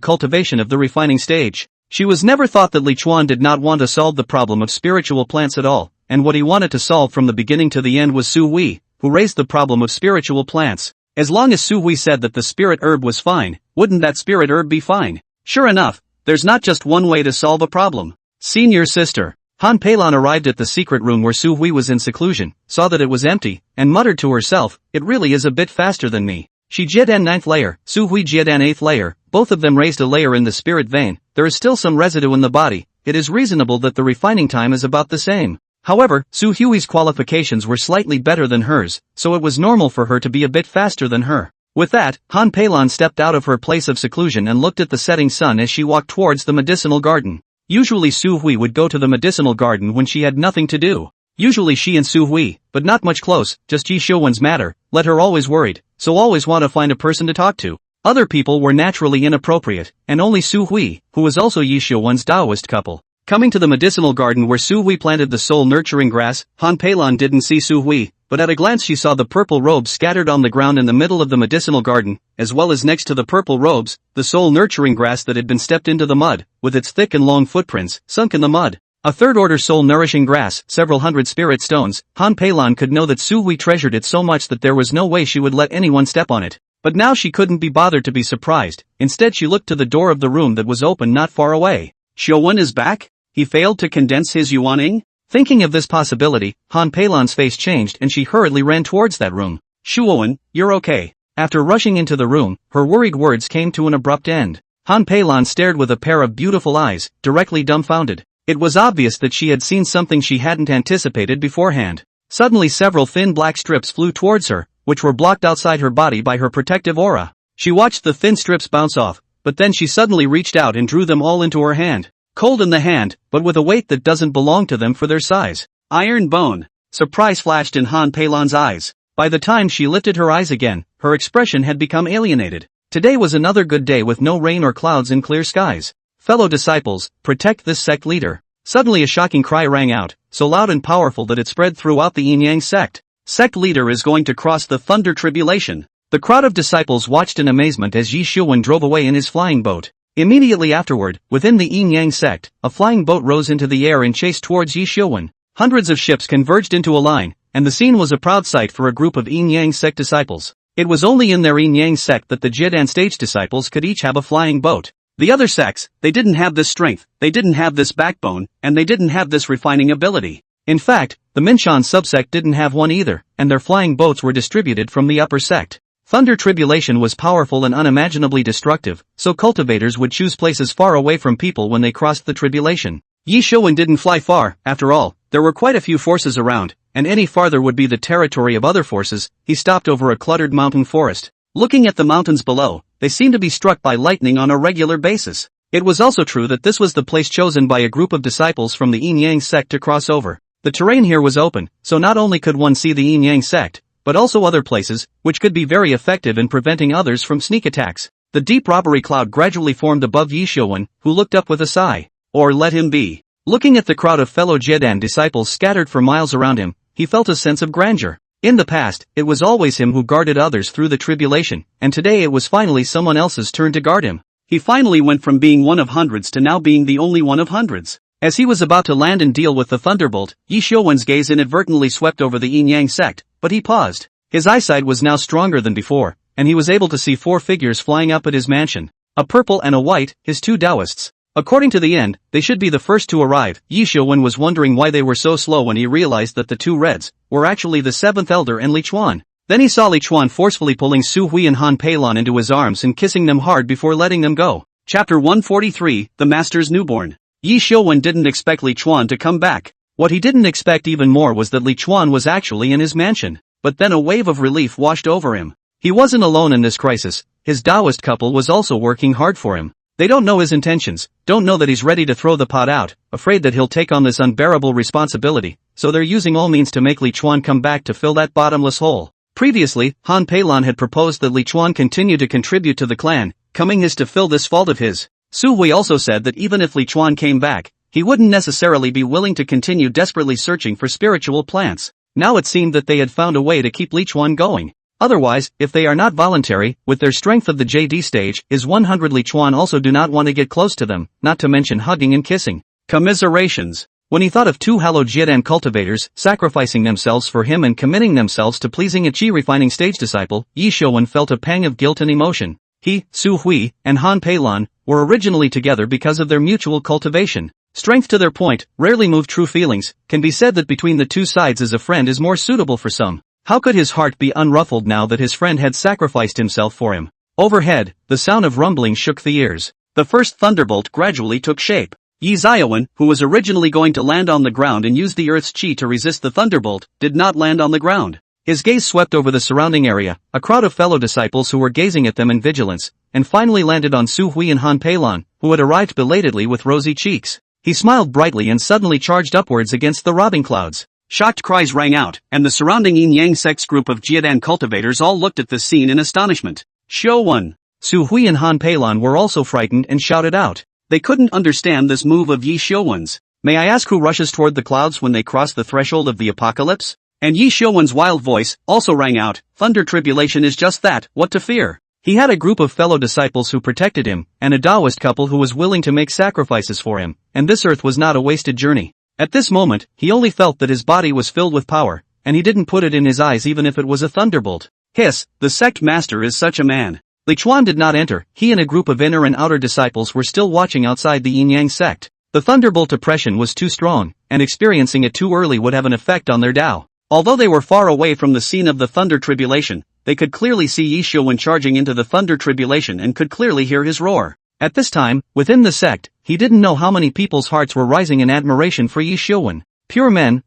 cultivation of the refining stage. She was never thought that Li Chuan did not want to solve the problem of spiritual plants at all, and what he wanted to solve from the beginning to the end was Su Hui, who raised the problem of spiritual plants. As long as Su Hui said that the spirit herb was fine, wouldn't that spirit herb be fine? Sure enough, there's not just one way to solve a problem. Senior sister. Han Peilan arrived at the secret room where Su Hui was in seclusion, saw that it was empty, and muttered to herself, it really is a bit faster than me. She Jiedan 9th layer, Su Hui Jiedan 8th layer, both of them raised a layer in the spirit vein. There is still some residue in the body, it is reasonable that the refining time is about the same. However, Su Hui's qualifications were slightly better than hers, so it was normal for her to be a bit faster than her. With that, Han Peilan stepped out of her place of seclusion and looked at the setting sun as she walked towards the medicinal garden. Usually Su Hui would go to the medicinal garden when she had nothing to do. Usually she and Su Hui, but not much close, just Yi Xiuwen's matter, let her always worried, so always want to find a person to talk to. Other people were naturally inappropriate, and only Su Hui, who was also Yi Xiuwen's Taoist couple. Coming to the medicinal garden where Su Hui planted the soul-nurturing grass, Han Peilan didn't see Su Hui, but at a glance she saw the purple robes scattered on the ground in the middle of the medicinal garden, as well as next to the purple robes, the soul-nurturing grass that had been stepped into the mud, with its thick and long footprints, sunk in the mud. A third-order soul-nourishing grass, several hundred spirit stones. Han Peilan could know that Su Hui treasured it so much that there was no way she would let anyone step on it. But now she couldn't be bothered to be surprised, instead she looked to the door of the room that was open not far away. Xiuwen is back? He failed to condense his yuaning? Thinking of this possibility, Han Peilan's face changed and she hurriedly ran towards that room. Xiuwen, you're okay. After rushing into the room, her worried words came to an abrupt end. Han Peilan stared with a pair of beautiful eyes, directly dumbfounded. It was obvious that she had seen something she hadn't anticipated beforehand. Suddenly several thin black strips flew towards her, which were blocked outside her body by her protective aura. She watched the thin strips bounce off, but then she suddenly reached out and drew them all into her hand. Cold in the hand, but with a weight that doesn't belong to them for their size. Iron bone. Surprise flashed in Han Peilan's eyes. By the time she lifted her eyes again, her expression had become alienated. Today was another good day with no rain or clouds and clear skies. Fellow disciples, protect this sect leader. Suddenly a shocking cry rang out, so loud and powerful that it spread throughout the Yin-Yang sect. Sect leader is going to cross the thunder tribulation. The crowd of disciples watched in amazement as Yi Xiuwen drove away in his flying boat. Immediately afterward, within the Yin-Yang sect, a flying boat rose into the air and chased towards Yi Xiuwen. Hundreds of ships converged into a line, and the scene was a proud sight for a group of Yin-Yang sect disciples. It was only in their Yin-Yang sect that the Jiedan stage disciples could each have a flying boat. The other sects, they didn't have this strength, they didn't have this backbone, and they didn't have this refining ability. In fact, the Minshan subsect didn't have one either, and their flying boats were distributed from the upper sect. Thunder tribulation was powerful and unimaginably destructive, so cultivators would choose places far away from people when they crossed the tribulation. Yi Xiuwen didn't fly far, after all, there were quite a few forces around, and any farther would be the territory of other forces. He stopped over a cluttered mountain forest. Looking at the mountains below, they seemed to be struck by lightning on a regular basis. It was also true that this was the place chosen by a group of disciples from the Yin-Yang sect to cross over. The terrain here was open, so not only could one see the Yin-Yang sect, but also other places, which could be very effective in preventing others from sneak attacks. The deep robbery cloud gradually formed above Yi Xiuwen, who looked up with a sigh. Or let him be. Looking at the crowd of fellow Jiedan disciples scattered for miles around him, he felt a sense of grandeur. In the past, it was always him who guarded others through the tribulation, and today it was finally someone else's turn to guard him. He finally went from being one of hundreds to now being the only one of hundreds. As he was about to land and deal with the thunderbolt, Yi Xiuwen's gaze inadvertently swept over the yin-yang sect, but he paused. His eyesight was now stronger than before, and he was able to see 4 figures flying up at his mansion. A purple and a white, his 2 Taoists. According to the end, they should be the first to arrive. Yi Xiuwen was wondering why they were so slow when he realized that the 2 reds were actually the 7th elder and Li Chuan. Then he saw Li Chuan forcefully pulling Su Hui and Han Peilon into his arms and kissing them hard before letting them go. Chapter 143, The Master's Newborn. Yi Xiuwen didn't expect Li Chuan to come back. What he didn't expect even more was that Li Chuan was actually in his mansion. But then a wave of relief washed over him. He wasn't alone in this crisis. His Taoist couple was also working hard for him. They don't know his intentions, don't know that he's ready to throw the pot out, afraid that he'll take on this unbearable responsibility, so they're using all means to make Li Chuan come back to fill that bottomless hole. Previously, Han Peilon had proposed that Li Chuan continue to contribute to the clan, coming his to fill this fault of his. Su Hui also said that even if Li Chuan came back, he wouldn't necessarily be willing to continue desperately searching for spiritual plants. Now it seemed that they had found a way to keep Li Chuan going. Otherwise, if they are not voluntary, with their strength of the JD stage, is 100 Li Chuan also do not want to get close to them, not to mention hugging and kissing. Commiserations. When he thought of 2 hallowed Jiedan cultivators, sacrificing themselves for him and committing themselves to pleasing a chi-refining stage disciple, Yi Xiuwen felt a pang of guilt and emotion. He, Su Hui, and Han Peilon, were originally together because of their mutual cultivation. Strength to their point, rarely move true feelings, can be said that between the 2 sides as a friend is more suitable for some. How could his heart be unruffled now that his friend had sacrificed himself for him? Overhead, the sound of rumbling shook the ears. The first thunderbolt gradually took shape. Yi Xiuwen, who was originally going to land on the ground and use the earth's chi to resist the thunderbolt, did not land on the ground. His gaze swept over the surrounding area, a crowd of fellow disciples who were gazing at them in vigilance, and finally landed on Su Hui and Han Peilon, who had arrived belatedly with rosy cheeks. He smiled brightly and suddenly charged upwards against the robbing clouds. Shocked cries rang out, and the surrounding yin-yang sect's group of Jiedan cultivators all looked at this scene in astonishment. Xiuwen. Su Hui and Han Peilon were also frightened and shouted out. They couldn't understand this move of Yi Xiuwen's. May I ask who rushes toward the clouds when they cross the threshold of the apocalypse? And Yi Xiuwen's wild voice also rang out, Thunder Tribulation is just that, what to fear? He had a group of fellow disciples who protected him, and a Taoist couple who was willing to make sacrifices for him, and this earth was not a wasted journey. At this moment, he only felt that his body was filled with power, and he didn't put it in his eyes even if it was a thunderbolt. Hiss, the sect master is such a man. Li Chuan did not enter, he and a group of inner and outer disciples were still watching outside the yin-yang sect. The thunderbolt oppression was too strong, and experiencing it too early would have an effect on their Tao. Although they were far away from the scene of the thunder tribulation, they could clearly see Yi Xiuwen charging into the thunder tribulation and could clearly hear his roar. At this time, within the sect, he didn't know how many people's hearts were rising in admiration for Yi Xiuwen. Pure men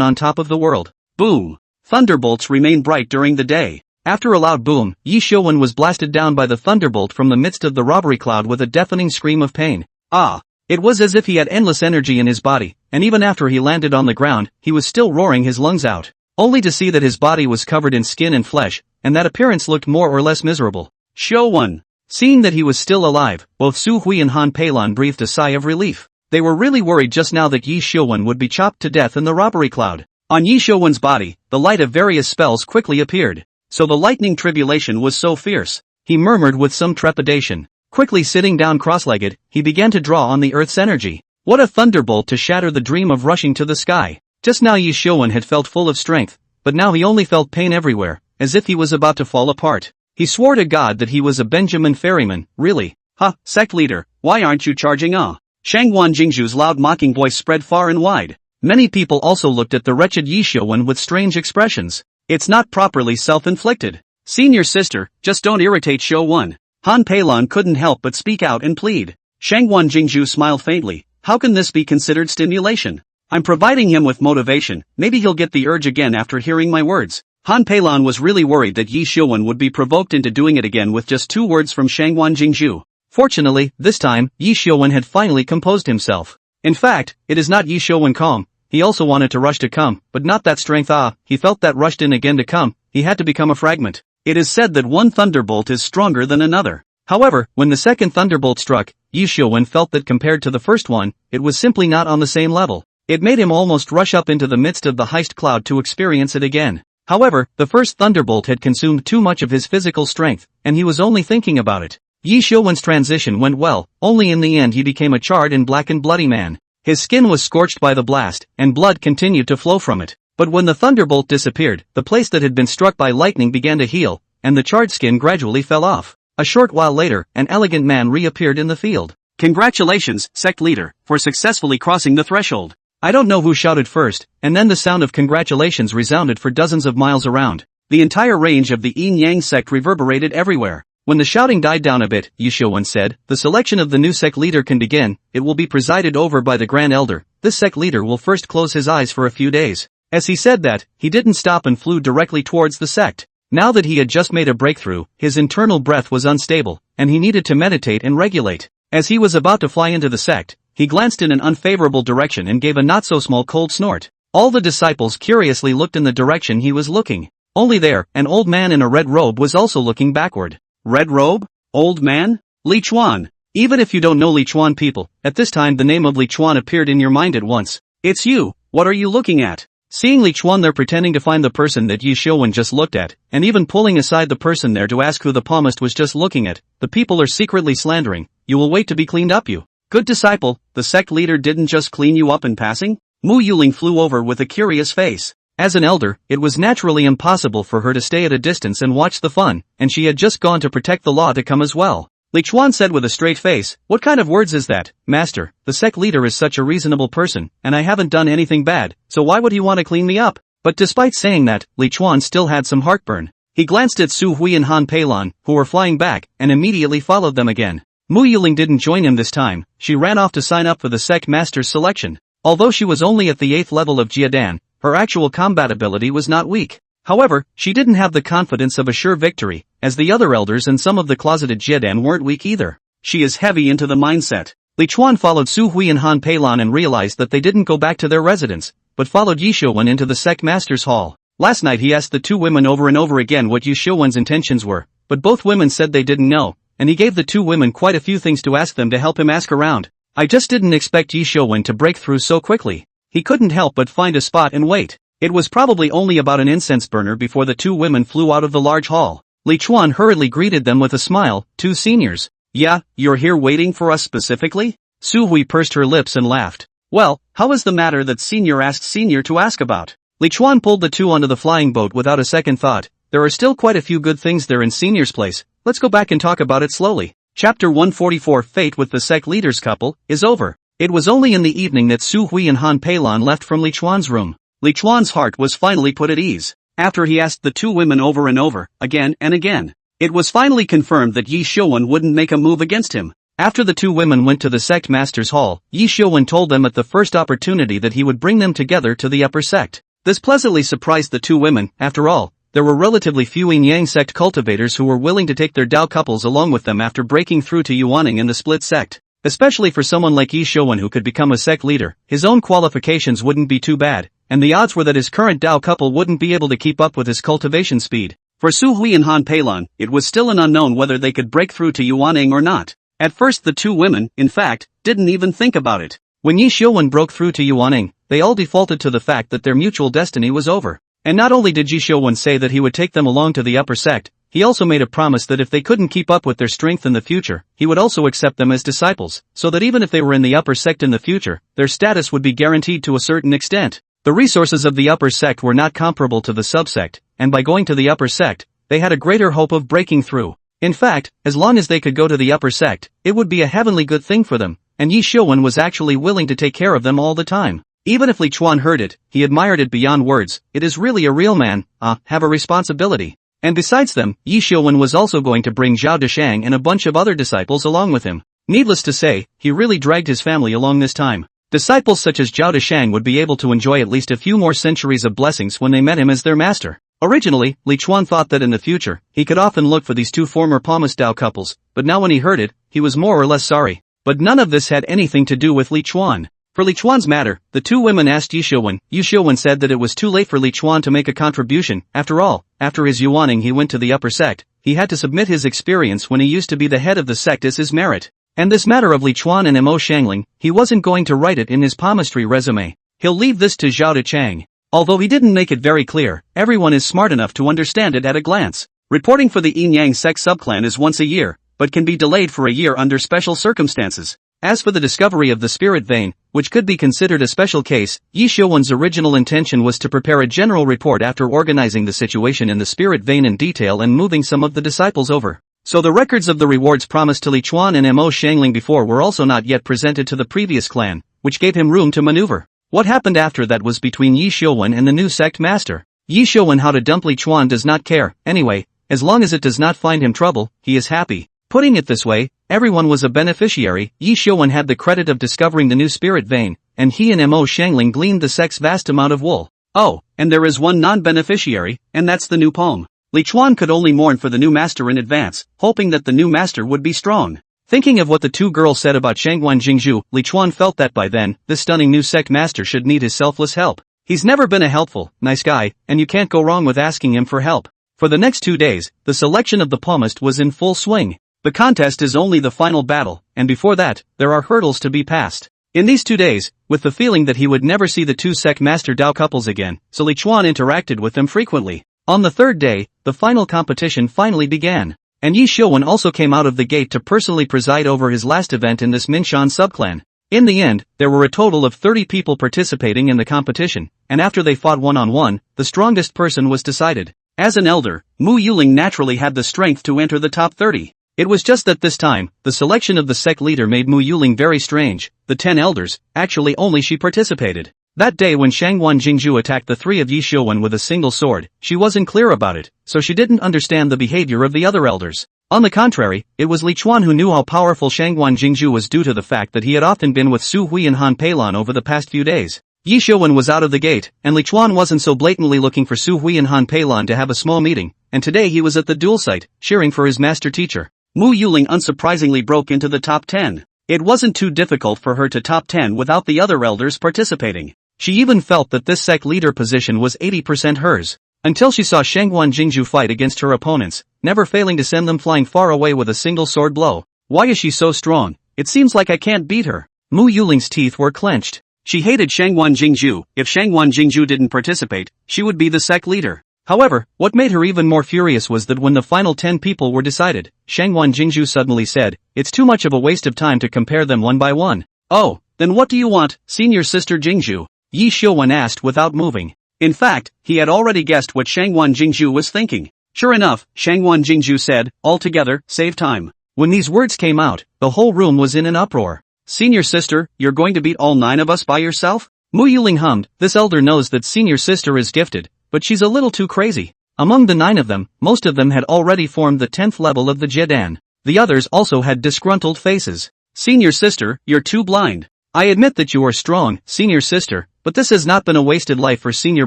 on top of the world. Boom! Thunderbolts remain bright during the day. After a loud boom, Yi Xiuwen was blasted down by the thunderbolt from the midst of the robbery cloud with a deafening scream of pain. Ah! It was as if he had endless energy in his body, and even after he landed on the ground, he was still roaring his lungs out. Only to see that his body was covered in skin and flesh, and that appearance looked more or less miserable. Xiuwen. Seeing that he was still alive, both Su Hui and Han Peilon breathed a sigh of relief. They were really worried just now that Yi Xiuwen would be chopped to death in the robbery cloud. On Yi Xiuwen's body, the light of various spells quickly appeared. So the lightning tribulation was so fierce. He murmured with some trepidation. Quickly sitting down cross-legged, he began to draw on the earth's energy. What a thunderbolt to shatter the dream of rushing to the sky. Just now Yi Xiuwen had felt full of strength, but now he only felt pain everywhere, as if he was about to fall apart. He swore to God that he was a Benjamin ferryman, really. Ha, sect leader, why aren't you charging Shangwan Jingzhu's loud mocking voice spread far and wide. Many people also looked at the wretched Yi Xiuwen with strange expressions. It's not properly self-inflicted. Senior sister, just don't irritate Xiuwen. Han Peilon couldn't help but speak out and plead. Shangwan Jingzhu smiled faintly. How can this be considered stimulation? I'm providing him with motivation, maybe he'll get the urge again after hearing my words. Han Peilon was really worried that Yi Xiuwen would be provoked into doing it again with just 2 words from Shangwan Jingzhu. Fortunately, this time, Yi Xiuwen had finally composed himself. In fact, it is not Yi Xiuwen calm, he also wanted to rush to come, but not that strength he felt that rushed in again to come, he had to become a fragment. It is said that one thunderbolt is stronger than another. However, when the second thunderbolt struck, Yi Xiuwen felt that compared to the first one, it was simply not on the same level. It made him almost rush up into the midst of the heist cloud to experience it again. However, the first thunderbolt had consumed too much of his physical strength, and he was only thinking about it. Yi Xiuwen's transition went well, only in the end he became a charred and black and bloody man. His skin was scorched by the blast, and blood continued to flow from it. But when the thunderbolt disappeared, the place that had been struck by lightning began to heal, and the charred skin gradually fell off. A short while later, an elegant man reappeared in the field. "Congratulations, sect leader, for successfully crossing the threshold." I don't know who shouted first, and then the sound of congratulations resounded for dozens of miles around. The entire range of the Yin-Yang sect reverberated everywhere. When the shouting died down a bit, Yi Xiuwen said, "The selection of the new sect leader can begin. It will be presided over by the Grand Elder. This sect leader will first close his eyes for a few days." As he said that, he didn't stop and flew directly towards the sect. Now that he had just made a breakthrough, his internal breath was unstable, and he needed to meditate and regulate. As he was about to fly into the sect, he glanced in an unfavorable direction and gave a not-so-small cold snort. All the disciples curiously looked in the direction he was looking. Only there, an old man in a red robe was also looking backward. Red robe? Old man? Li Chuan. Even if you don't know Li Chuan people, at this time the name of Li Chuan appeared in your mind at once. "It's you, what are you looking at?" Seeing Li Chuan there pretending to find the person that Yi Xiuwen just looked at, and even pulling aside the person there to ask who the palmist was just looking at, the people are secretly slandering. "You will wait to be cleaned up, you good disciple. The sect leader didn't just clean you up in passing?" Mo Xiangling flew over with a curious face. As an elder, it was naturally impossible for her to stay at a distance and watch the fun, and she had just gone to protect the law to come as well. Li Chuan said with a straight face, "What kind of words is that, master? The sect leader is such a reasonable person, and I haven't done anything bad, so why would he want to clean me up?" But despite saying that, Li Chuan still had some heartburn. He glanced at Su Hui and Han Peilan, who were flying back, and immediately followed them again. Mo Xiangling didn't join him this time. She ran off to sign up for the sect master's selection. Although she was only at the 8th level of Jiadan, her actual combat ability was not weak. However, she didn't have the confidence of a sure victory, as the other elders and some of the closeted Jiadan weren't weak either. She is heavy into the mindset. Li Chuan followed Su Hui and Han Peilan and realized that they didn't go back to their residence, but followed Yi Xiuwen into the sect master's hall. Last night he asked the two women over and over again what Yi Xiuwen's intentions were, but both women said they didn't know, and he gave the two women quite a few things to ask them to help him ask around. I just didn't expect Yi Xiuwen to break through so quickly. He couldn't help but find a spot and wait. It was probably only about an incense burner before the two women flew out of the large hall. Li Chuan hurriedly greeted them with a smile. "Two seniors. Yeah, you're here waiting for us specifically?" Su Hui pursed her lips and laughed. "Well, how is the matter that senior asked senior to ask about?" Li Chuan pulled the two onto the flying boat without a second thought. "There are still quite a few good things there in senior's place. Let's go back and talk about it slowly." Chapter 144 Fate with the sect leaders couple is over. It was only in the evening that Su Hui and Han Peilan left from Li Chuan's room. Li Chuan's heart was finally put at ease. After he asked the two women over and over, again and again, it was finally confirmed that Yi Xiuwen wouldn't make a move against him. After the two women went to the sect master's hall, Yi Xiuwen told them at the first opportunity that he would bring them together to the upper sect. This pleasantly surprised the two women. After all, there were relatively few Yin-Yang sect cultivators who were willing to take their Dao couples along with them after breaking through to Yuaning in the split sect. Especially for someone like Yi Xiuwen who could become a sect leader, his own qualifications wouldn't be too bad, and the odds were that his current Dao couple wouldn't be able to keep up with his cultivation speed. For Su Hui and Han Peilan, it was still an unknown whether they could break through to Yuaning or not. At first the two women, in fact, didn't even think about it. When Yi Xiuwen broke through to Yuaning, they all defaulted to the fact that their mutual destiny was over. And not only did Yi Xiuwen say that he would take them along to the upper sect, he also made a promise that if they couldn't keep up with their strength in the future, he would also accept them as disciples, so that even if they were in the upper sect in the future, their status would be guaranteed to a certain extent. The resources of the upper sect were not comparable to the subsect, and by going to the upper sect, they had a greater hope of breaking through. In fact, as long as they could go to the upper sect, it would be a heavenly good thing for them, and Yi Xiuwen was actually willing to take care of them all the time. Even if Li Chuan heard it, he admired it beyond words. It is really a real man, have a responsibility. And besides them, Yi Xiuwen was also going to bring Zhao Deshang and a bunch of other disciples along with him. Needless to say, he really dragged his family along this time. Disciples such as Zhao Deshang would be able to enjoy at least a few more centuries of blessings when they met him as their master. Originally, Li Chuan thought that in the future, he could often look for these two former palmist Dao couples, but now when he heard it, he was more or less sorry. But none of this had anything to do with Li Chuan. For Li Chuan's matter, the two women asked Yi Xiuwen. Yi Xiuwen said that it was too late for Li Chuan to make a contribution. After all, after his Yuaning he went to the upper sect. He had to submit his experience when he used to be the head of the sect as his merit. And this matter of Li Chuan and Mo Xiangling, he wasn't going to write it in his palmistry resume. He'll leave this to Zhao Dechang. Although he didn't make it very clear, everyone is smart enough to understand it at a glance. Reporting for the Yin-Yang sect subclan is once a year, but can be delayed for a year under special circumstances. As for the discovery of the spirit vein, which could be considered a special case, Yi Xiuwen's original intention was to prepare a general report after organizing the situation in the spirit vein in detail and moving some of the disciples over. So the records of the rewards promised to Li Chuan and Mo Xiangling before were also not yet presented to the previous clan, which gave him room to maneuver. What happened after that was between Yi Xiuwen and the new sect master. Yi Xiuwen how to dump Li Chuan does not care, anyway, as long as it does not find him trouble, he is happy. Putting it this way, everyone was a beneficiary. Yi Xiuwen had the credit of discovering the new spirit vein, and he and Mo Xiangling gleaned the sect's vast amount of wool. Oh, and there is one non-beneficiary, and that's the new palm. Li Chuan could only mourn for the new master in advance, hoping that the new master would be strong. Thinking of what the two girls said about Shangguan Jingzhu, Li Chuan felt that by then, this stunning new sect master should need his selfless help. He's never been a helpful, nice guy, and you can't go wrong with asking him for help. For the next 2 days, the selection of the palmist was in full swing. The contest is only the final battle, and before that, there are hurdles to be passed. In these 2 days, with the feeling that he would never see the two sect master Dao couples again, so Li Chuan interacted with them frequently. On the third day, the final competition finally began, and Yi Xiuwen also came out of the gate to personally preside over his last event in this Minshan subclan. In the end, there were a total of 30 people participating in the competition, and after they fought one-on-one, the strongest person was decided. As an elder, Mo Xiangling naturally had the strength to enter the top 30. It was just that this time, the selection of the sect leader made Mo Xiangling very strange. The 10 elders, actually only she participated. That day when Shangguan Jingzhu attacked the 3 of Yi Xiuwen with a single sword, she wasn't clear about it, so she didn't understand the behavior of the other elders. On the contrary, it was Li Chuan who knew how powerful Shangguan Jingzhu was due to the fact that he had often been with Su Hui and Han Peilan over the past few days. Yi Xiuwen was out of the gate, and Li Chuan wasn't so blatantly looking for Su Hui and Han Peilan to have a small meeting, and today he was at the duel site, cheering for his master teacher. Mo Xiangling unsurprisingly broke into the top 10. It wasn't too difficult for her to top 10 without the other elders participating. She even felt that this sect leader position was 80% hers. Until she saw Shangguan Jingzhu fight against her opponents, never failing to send them flying far away with a single sword blow. Why is she so strong? It seems like I can't beat her. Mo Xiangling's teeth were clenched. She hated Shangguan Jingzhu. If Shangguan Jingzhu didn't participate, she would be the sect leader. However, what made her even more furious was that when the final 10 people were decided, Shangguan Jingzhu suddenly said, "It's too much of a waste of time to compare them one by one." "Oh, then what do you want, senior sister Jingzhu?" Yi Xiuwen asked without moving. In fact, he had already guessed what Shangguan Jingzhu was thinking. Sure enough, Shangguan Jingzhu said, "All together, save time." When these words came out, the whole room was in an uproar. "Senior sister, you're going to beat all 9 of us by yourself?" Mo Xiangling hummed. This elder knows that senior sister is gifted, but she's a little too crazy. Among the 9 of them, most of them had already formed the 10th level of the Jiedan. The others also had disgruntled faces. "Senior sister, you're too blind. I admit that you are strong, senior sister, but this has not been a wasted life for senior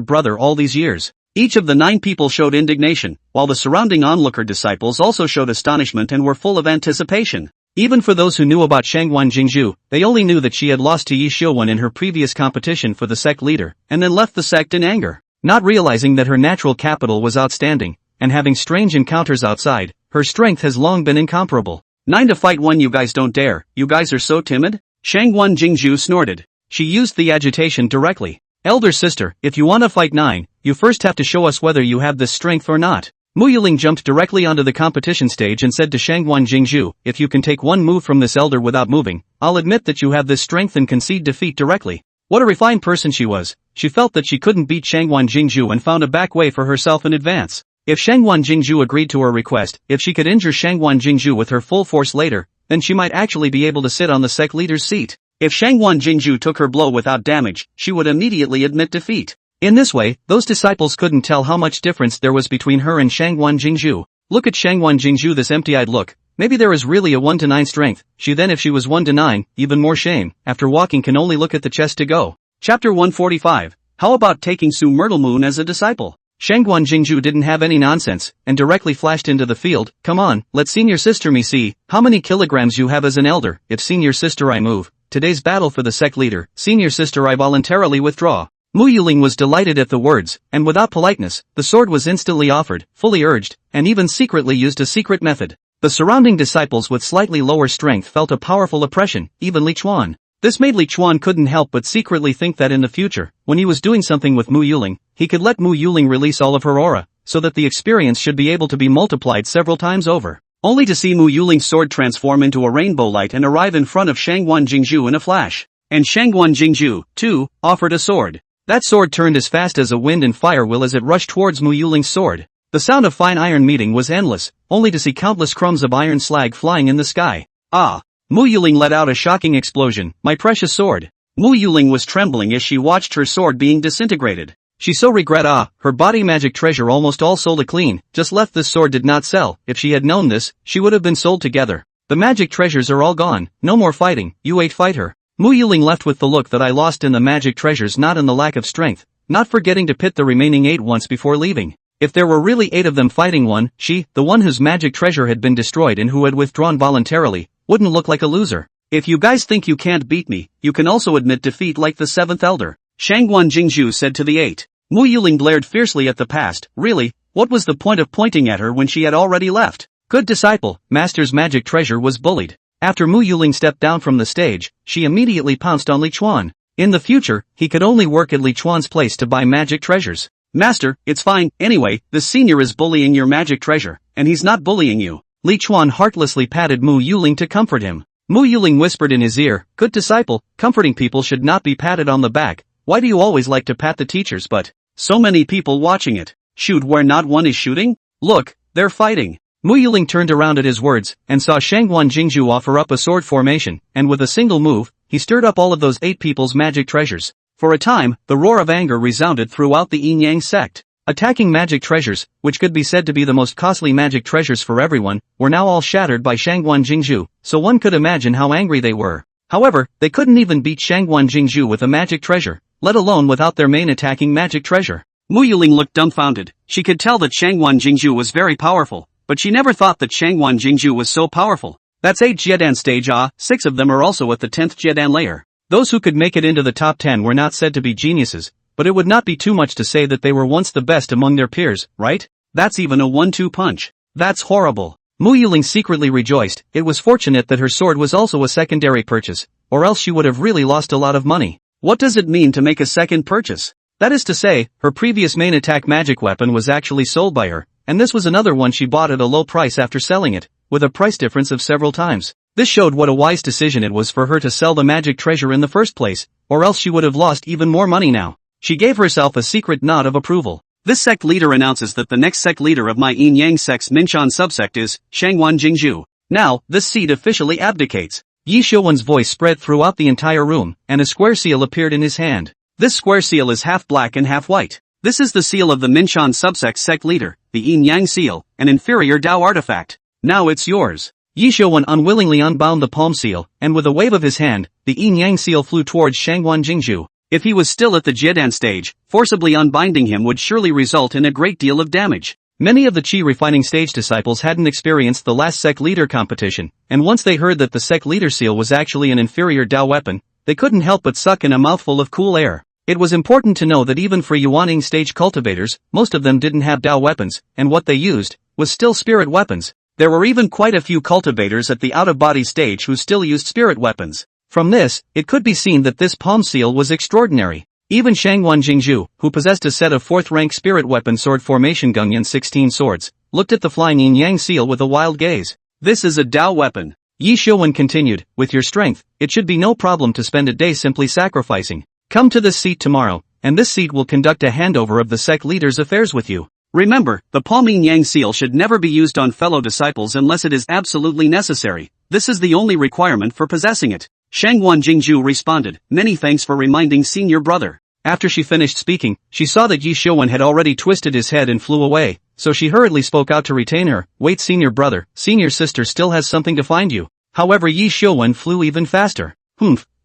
brother all these years." Each of the 9 people showed indignation, while the surrounding onlooker disciples also showed astonishment and were full of anticipation. Even for those who knew about Shangguan Jingzhu, they only knew that she had lost to Yi Xiuwen in her previous competition for the sect leader, and then left the sect in anger. Not realizing that her natural capital was outstanding, and having strange encounters outside, her strength has long been incomparable. 9 to fight 1, you guys don't dare, you guys are so timid? Shangguan Jingzhu snorted. She used the agitation directly. "Elder sister, if you want to fight 9, you first have to show us whether you have this strength or not." Mo Xiangling jumped directly onto the competition stage and said to Shangguan Jingzhu, "If you can take one move from this elder without moving, I'll admit that you have this strength and concede defeat directly." What a refined person she was. She felt that she couldn't beat Shangguan Jingzhu and found a back way for herself in advance. If Shangguan Jingzhu agreed to her request, if she could injure Shangguan Jingzhu with her full force later, then she might actually be able to sit on the sect leader's seat. If Shangguan Jingzhu took her blow without damage, she would immediately admit defeat. In this way, those disciples couldn't tell how much difference there was between her and Shangguan Jingzhu. Look at Shangguan Jingzhu, this empty-eyed look. Maybe there is really a 1 to 9 strength. If she was 1 to 9, even more shame. After walking can only look at the chest to go. Chapter 145. How about taking Su Myrtle Moon as a disciple? Shangguan Jingzhu didn't have any nonsense, and directly flashed into the field. "Come on, let senior sister me see how many kilograms you have as an elder. If senior sister I move, today's battle for the sect leader, senior sister I voluntarily withdraw." Mo Xiangling was delighted at the words, and without politeness, the sword was instantly offered, fully urged, and even secretly used a secret method. The surrounding disciples with slightly lower strength felt a powerful oppression, even Li Chuan. This made Li Chuan couldn't help but secretly think that in the future, when he was doing something with Mo Xiangling, he could let Mo Xiangling release all of her aura, so that the experience should be able to be multiplied several times over. only to see Mo Xiangling's sword transform into a rainbow light and arrive in front of Shangguan Jingzhu in a flash. And Shangguan Jingzhu, too, offered a sword. That sword turned as fast as a wind and fire will as it rushed towards Mo Xiangling's sword. The sound of fine iron meeting was endless, only to see countless crumbs of iron slag flying in the sky. Ah! Mo Xiangling let out a shocking explosion. My precious sword. Mo Xiangling was trembling as she watched her sword being disintegrated. She so regret her body magic treasure almost all sold clean, just left this sword did not sell. If she had known this, she would have been sold together. The magic treasures are all gone, no more fighting, you 8 fight her. Mo Xiangling left with the look that I lost in the magic treasures, not in the lack of strength, not forgetting to pit the remaining 8 once before leaving. If there were really 8 of them fighting one, she, the one whose magic treasure had been destroyed and who had withdrawn voluntarily, wouldn't look like a loser. If you guys think you can't beat me, you can also admit defeat like the 7th elder, Shangguan Jingzhu said to the 8. Mo Xiangling glared fiercely at the past. Really, what was the point of pointing at her when she had already left? Good disciple, Master's magic treasure was bullied. After Mo Xiangling stepped down from the stage, she immediately pounced on Li Chuan. In the future, he could only work at Li Chuan's place to buy magic treasures. Master, it's fine, anyway, the senior is bullying your magic treasure, and he's not bullying you. Li Chuan heartlessly patted Mo Xiangling to comfort him. Mo Xiangling whispered in his ear, good disciple, comforting people should not be patted on the back. Why do you always like to pat the teachers but so many people watching it? Shoot where not one is shooting? Look, they're fighting. Mo Xiangling turned around at his words, and saw Shangguan Jingzhu offer up a sword formation, and with a single move, he stirred up all of those 8 people's magic treasures. For a time, the roar of anger resounded throughout the Yin-Yang sect. Attacking magic treasures, which could be said to be the most costly magic treasures for everyone, were now all shattered by Shangguan Jingzhu, so one could imagine how angry they were. However, they couldn't even beat Shangguan Jingzhu with a magic treasure, let alone without their main attacking magic treasure. Mo Xiangling looked dumbfounded. She could tell that Shangguan Jingzhu was very powerful, but she never thought that Shangguan Jingzhu was so powerful. That's 8 Jiedan stage 6 of them are also at the 10th Jiedan layer. Those who could make it into the top 10 were not said to be geniuses, but it would not be too much to say that they were once the best among their peers, right? That's even a 1-2 punch. That's horrible. Mo Xiangling secretly rejoiced. It was fortunate that her sword was also a secondary purchase, or else she would have really lost a lot of money. What does it mean to make a second purchase? That is to say, her previous main attack magic weapon was actually sold by her, and this was another one she bought at a low price after selling it, with a price difference of several times. This showed what a wise decision it was for her to sell the magic treasure in the first place, or else she would have lost even more money now. She gave herself a secret nod of approval. This sect leader announces that the next sect leader of my Yin-Yang sect's Minshan subsect is Shangguan Jingzhu. Now, this seat officially abdicates. Yi Xiuwen's voice spread throughout the entire room, and a square seal appeared in his hand. This square seal is half black and half white. This is the seal of the Minshan subsect sect leader, the Yin-Yang seal, an inferior Dao artifact. Now it's yours. Yi Xiuwen unwillingly unbound the palm seal, and with a wave of his hand, the Yin-Yang seal flew towards Shangguan Jingzhu. If he was still at the Jiedan stage, forcibly unbinding him would surely result in a great deal of damage. Many of the Qi refining stage disciples hadn't experienced the last sect leader competition, and once they heard that the sect leader seal was actually an inferior Dao weapon, they couldn't help but suck in a mouthful of cool air. It was important to know that even for Yuaning stage cultivators, most of them didn't have Dao weapons, and what they used was still spirit weapons. There were even quite a few cultivators at the out-of-body stage who still used spirit weapons. From this, it could be seen that this palm seal was extraordinary. Even Shangguan Jingzhu, who possessed a set of 4th-rank spirit weapon sword formation Gungyan 16 swords, looked at the flying Yin-Yang seal with a wild gaze. This is a Dao weapon. Yi Xiuwen continued, with your strength, it should be no problem to spend a day simply sacrificing. Come to this seat tomorrow, and this seat will conduct a handover of the sect leader's affairs with you. Remember, the palm Yin-Yang seal should never be used on fellow disciples unless it is absolutely necessary. This is the only requirement for possessing it. Shangguan Jingzhu responded, many thanks for reminding senior brother. After she finished speaking, she saw that Yi Xiuwen had already twisted his head and flew away, so she hurriedly spoke out to retain her. Wait, senior brother, senior sister still has something to find you. However, Yi Xiuwen flew even faster.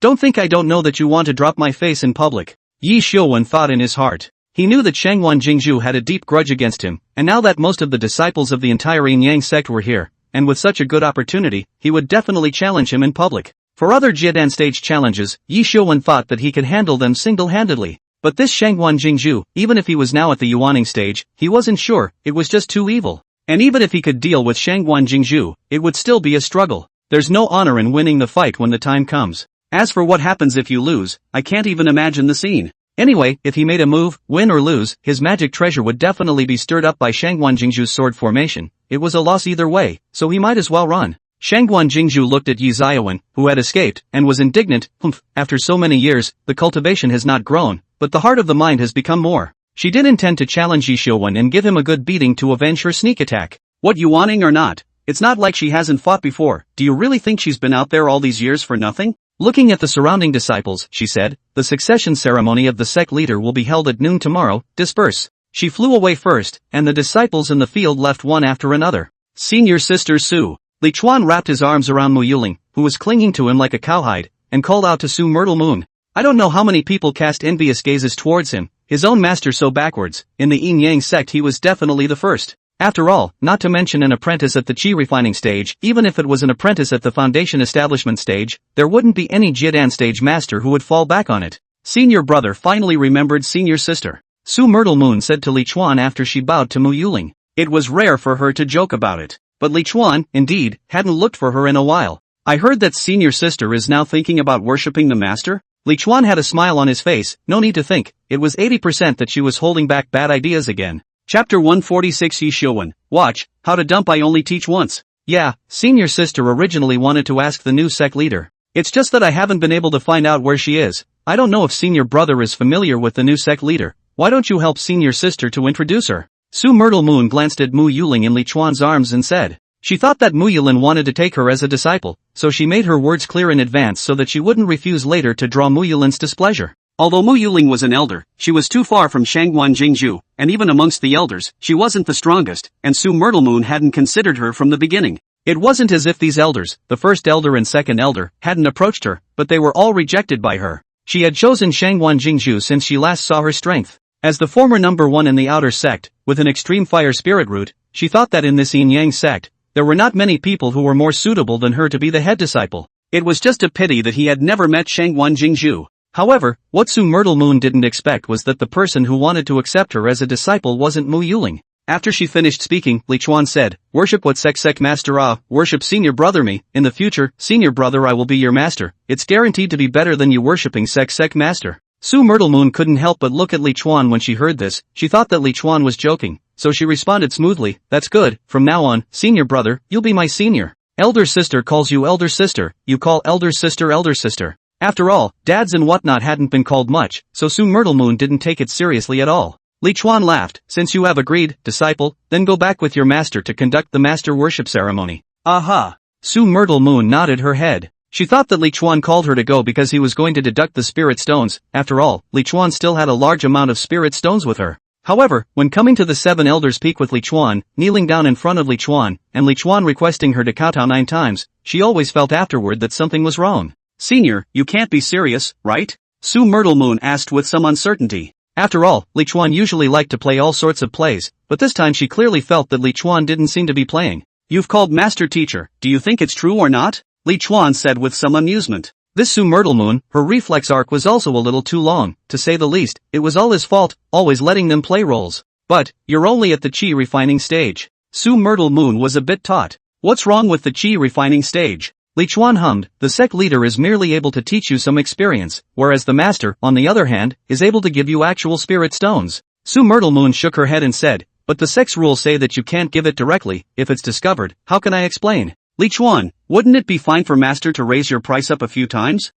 Don't think I don't know that you want to drop my face in public. Yi Xiuwen thought in his heart. He knew that Shangguan Jingzhu had a deep grudge against him, and now that most of the disciples of the entire Yin-Yang sect were here, and with such a good opportunity, he would definitely challenge him in public. For other Jiedan stage challenges, Yi Xiuwen thought that he could handle them single-handedly. But this Shangguan Jingzhu, even if he was now at the Yuaning stage, he wasn't sure, it was just too evil. And even if he could deal with Shangguan Jingzhu, it would still be a struggle. There's no honor in winning the fight when the time comes. As for what happens if you lose, I can't even imagine the scene. Anyway, if he made a move, win or lose, his magic treasure would definitely be stirred up by Shangguan Jingzhu's sword formation. It was a loss either way, so he might as well run. Shangguan Jingzhu looked at Yi Ziyuan, who had escaped, and was indignant. After so many years, the cultivation has not grown, but the heart of the mind has become more. She did intend to challenge Yi Xiuwen and give him a good beating to avenge her sneak attack. What you wanting or not? It's not like she hasn't fought before. Do you really think she's been out there all these years for nothing? Looking at the surrounding disciples, she said, the succession ceremony of the sect leader will be held at noon tomorrow, disperse. She flew away first, and the disciples in the field left one after another. Senior Sister Su. Li Chuan wrapped his arms around Mo Xiangling, who was clinging to him like a cowhide, and called out to Su Myrtle Moon. I don't know how many people cast envious gazes towards him, his own master so backwards. In the Yin Yang sect he was definitely the first. After all, not to mention an apprentice at the Qi refining stage, even if it was an apprentice at the foundation establishment stage, there wouldn't be any Jidan stage master who would fall back on it. Senior brother finally remembered senior sister. Su Myrtle Moon said to Li Chuan after she bowed to Mo Xiangling. It was rare for her to joke about it. But Li Chuan, indeed, hadn't looked for her in a while. I heard that senior sister is now thinking about worshipping the master? Li Chuan had a smile on his face, no need to think, it was 80% that she was holding back bad ideas again. Chapter 146 Yi Xiuwen, watch, how to dump I only teach once. Yeah, senior sister originally wanted to ask the new sect leader. It's just that I haven't been able to find out where she is. I don't know if senior brother is familiar with the new sect leader. Why don't you help senior sister to introduce her? Su Myrtle Moon glanced at Mo Xiangling in Li Chuan's arms and said. She thought that Mo Xiangling wanted to take her as a disciple, so she made her words clear in advance so that she wouldn't refuse later to draw Mo Xiangling's displeasure. Although Mo Xiangling was an elder, she was too far from Shangguan Jingzhu, and even amongst the elders, she wasn't the strongest, and Su Myrtle Moon hadn't considered her from the beginning. It wasn't as if these elders, the first elder and second elder, hadn't approached her, but they were all rejected by her. She had chosen Shangguan Jingzhu since she last saw her strength. As the former number one in the outer sect, with an extreme fire spirit root, she thought that in this Yin Yang sect, there were not many people who were more suitable than her to be the head disciple. It was just a pity that he had never met Shangguan Jingzhu. However, what Su Myrtle Moon didn't expect was that the person who wanted to accept her as a disciple wasn't Mo Xiangling. After she finished speaking, Li Chuan said, worship what sect master worship senior brother me, in the future, senior brother I will be your master, it's guaranteed to be better than you worshipping sect master. Su Myrtle Moon couldn't help but look at Li Chuan when she heard this, she thought that Li Chuan was joking, so she responded smoothly, that's good, from now on, senior brother, you'll be my senior. Elder sister calls you elder sister, you call elder sister elder sister. After all, dads and whatnot hadn't been called much, so Su Myrtle Moon didn't take it seriously at all. Li Chuan laughed, since you have agreed, disciple, then go back with your master to conduct the master worship ceremony. Aha! Su Myrtle Moon nodded her head. She thought that Li Chuan called her to go because he was going to deduct the spirit stones. After all, Li Chuan still had a large amount of spirit stones with her. However, when coming to the seven elders' peak with Li Chuan, kneeling down in front of Li Chuan, and Li Chuan requesting her to kowtow 9 times, she always felt afterward that something was wrong. Senior, you can't be serious, right? Su Myrtle Moon asked with some uncertainty. After all, Li Chuan usually liked to play all sorts of plays, but this time she clearly felt that Li Chuan didn't seem to be playing. You've called master teacher, do you think it's true or not? Li Chuan said with some amusement. This Su Myrtle Moon, her reflex arc was also a little too long, to say the least, it was all his fault, always letting them play roles. But, you're only at the Qi refining stage. Su Myrtle Moon was a bit taut. What's wrong with the Qi refining stage? Li Chuan hummed, the sect leader is merely able to teach you some experience, whereas the master, on the other hand, is able to give you actual spirit stones. Su Myrtle Moon shook her head and said, but the sect's rules say that you can't give it directly, if it's discovered, how can I explain? Li Chuan, wouldn't it be fine for master to raise your price up a few times?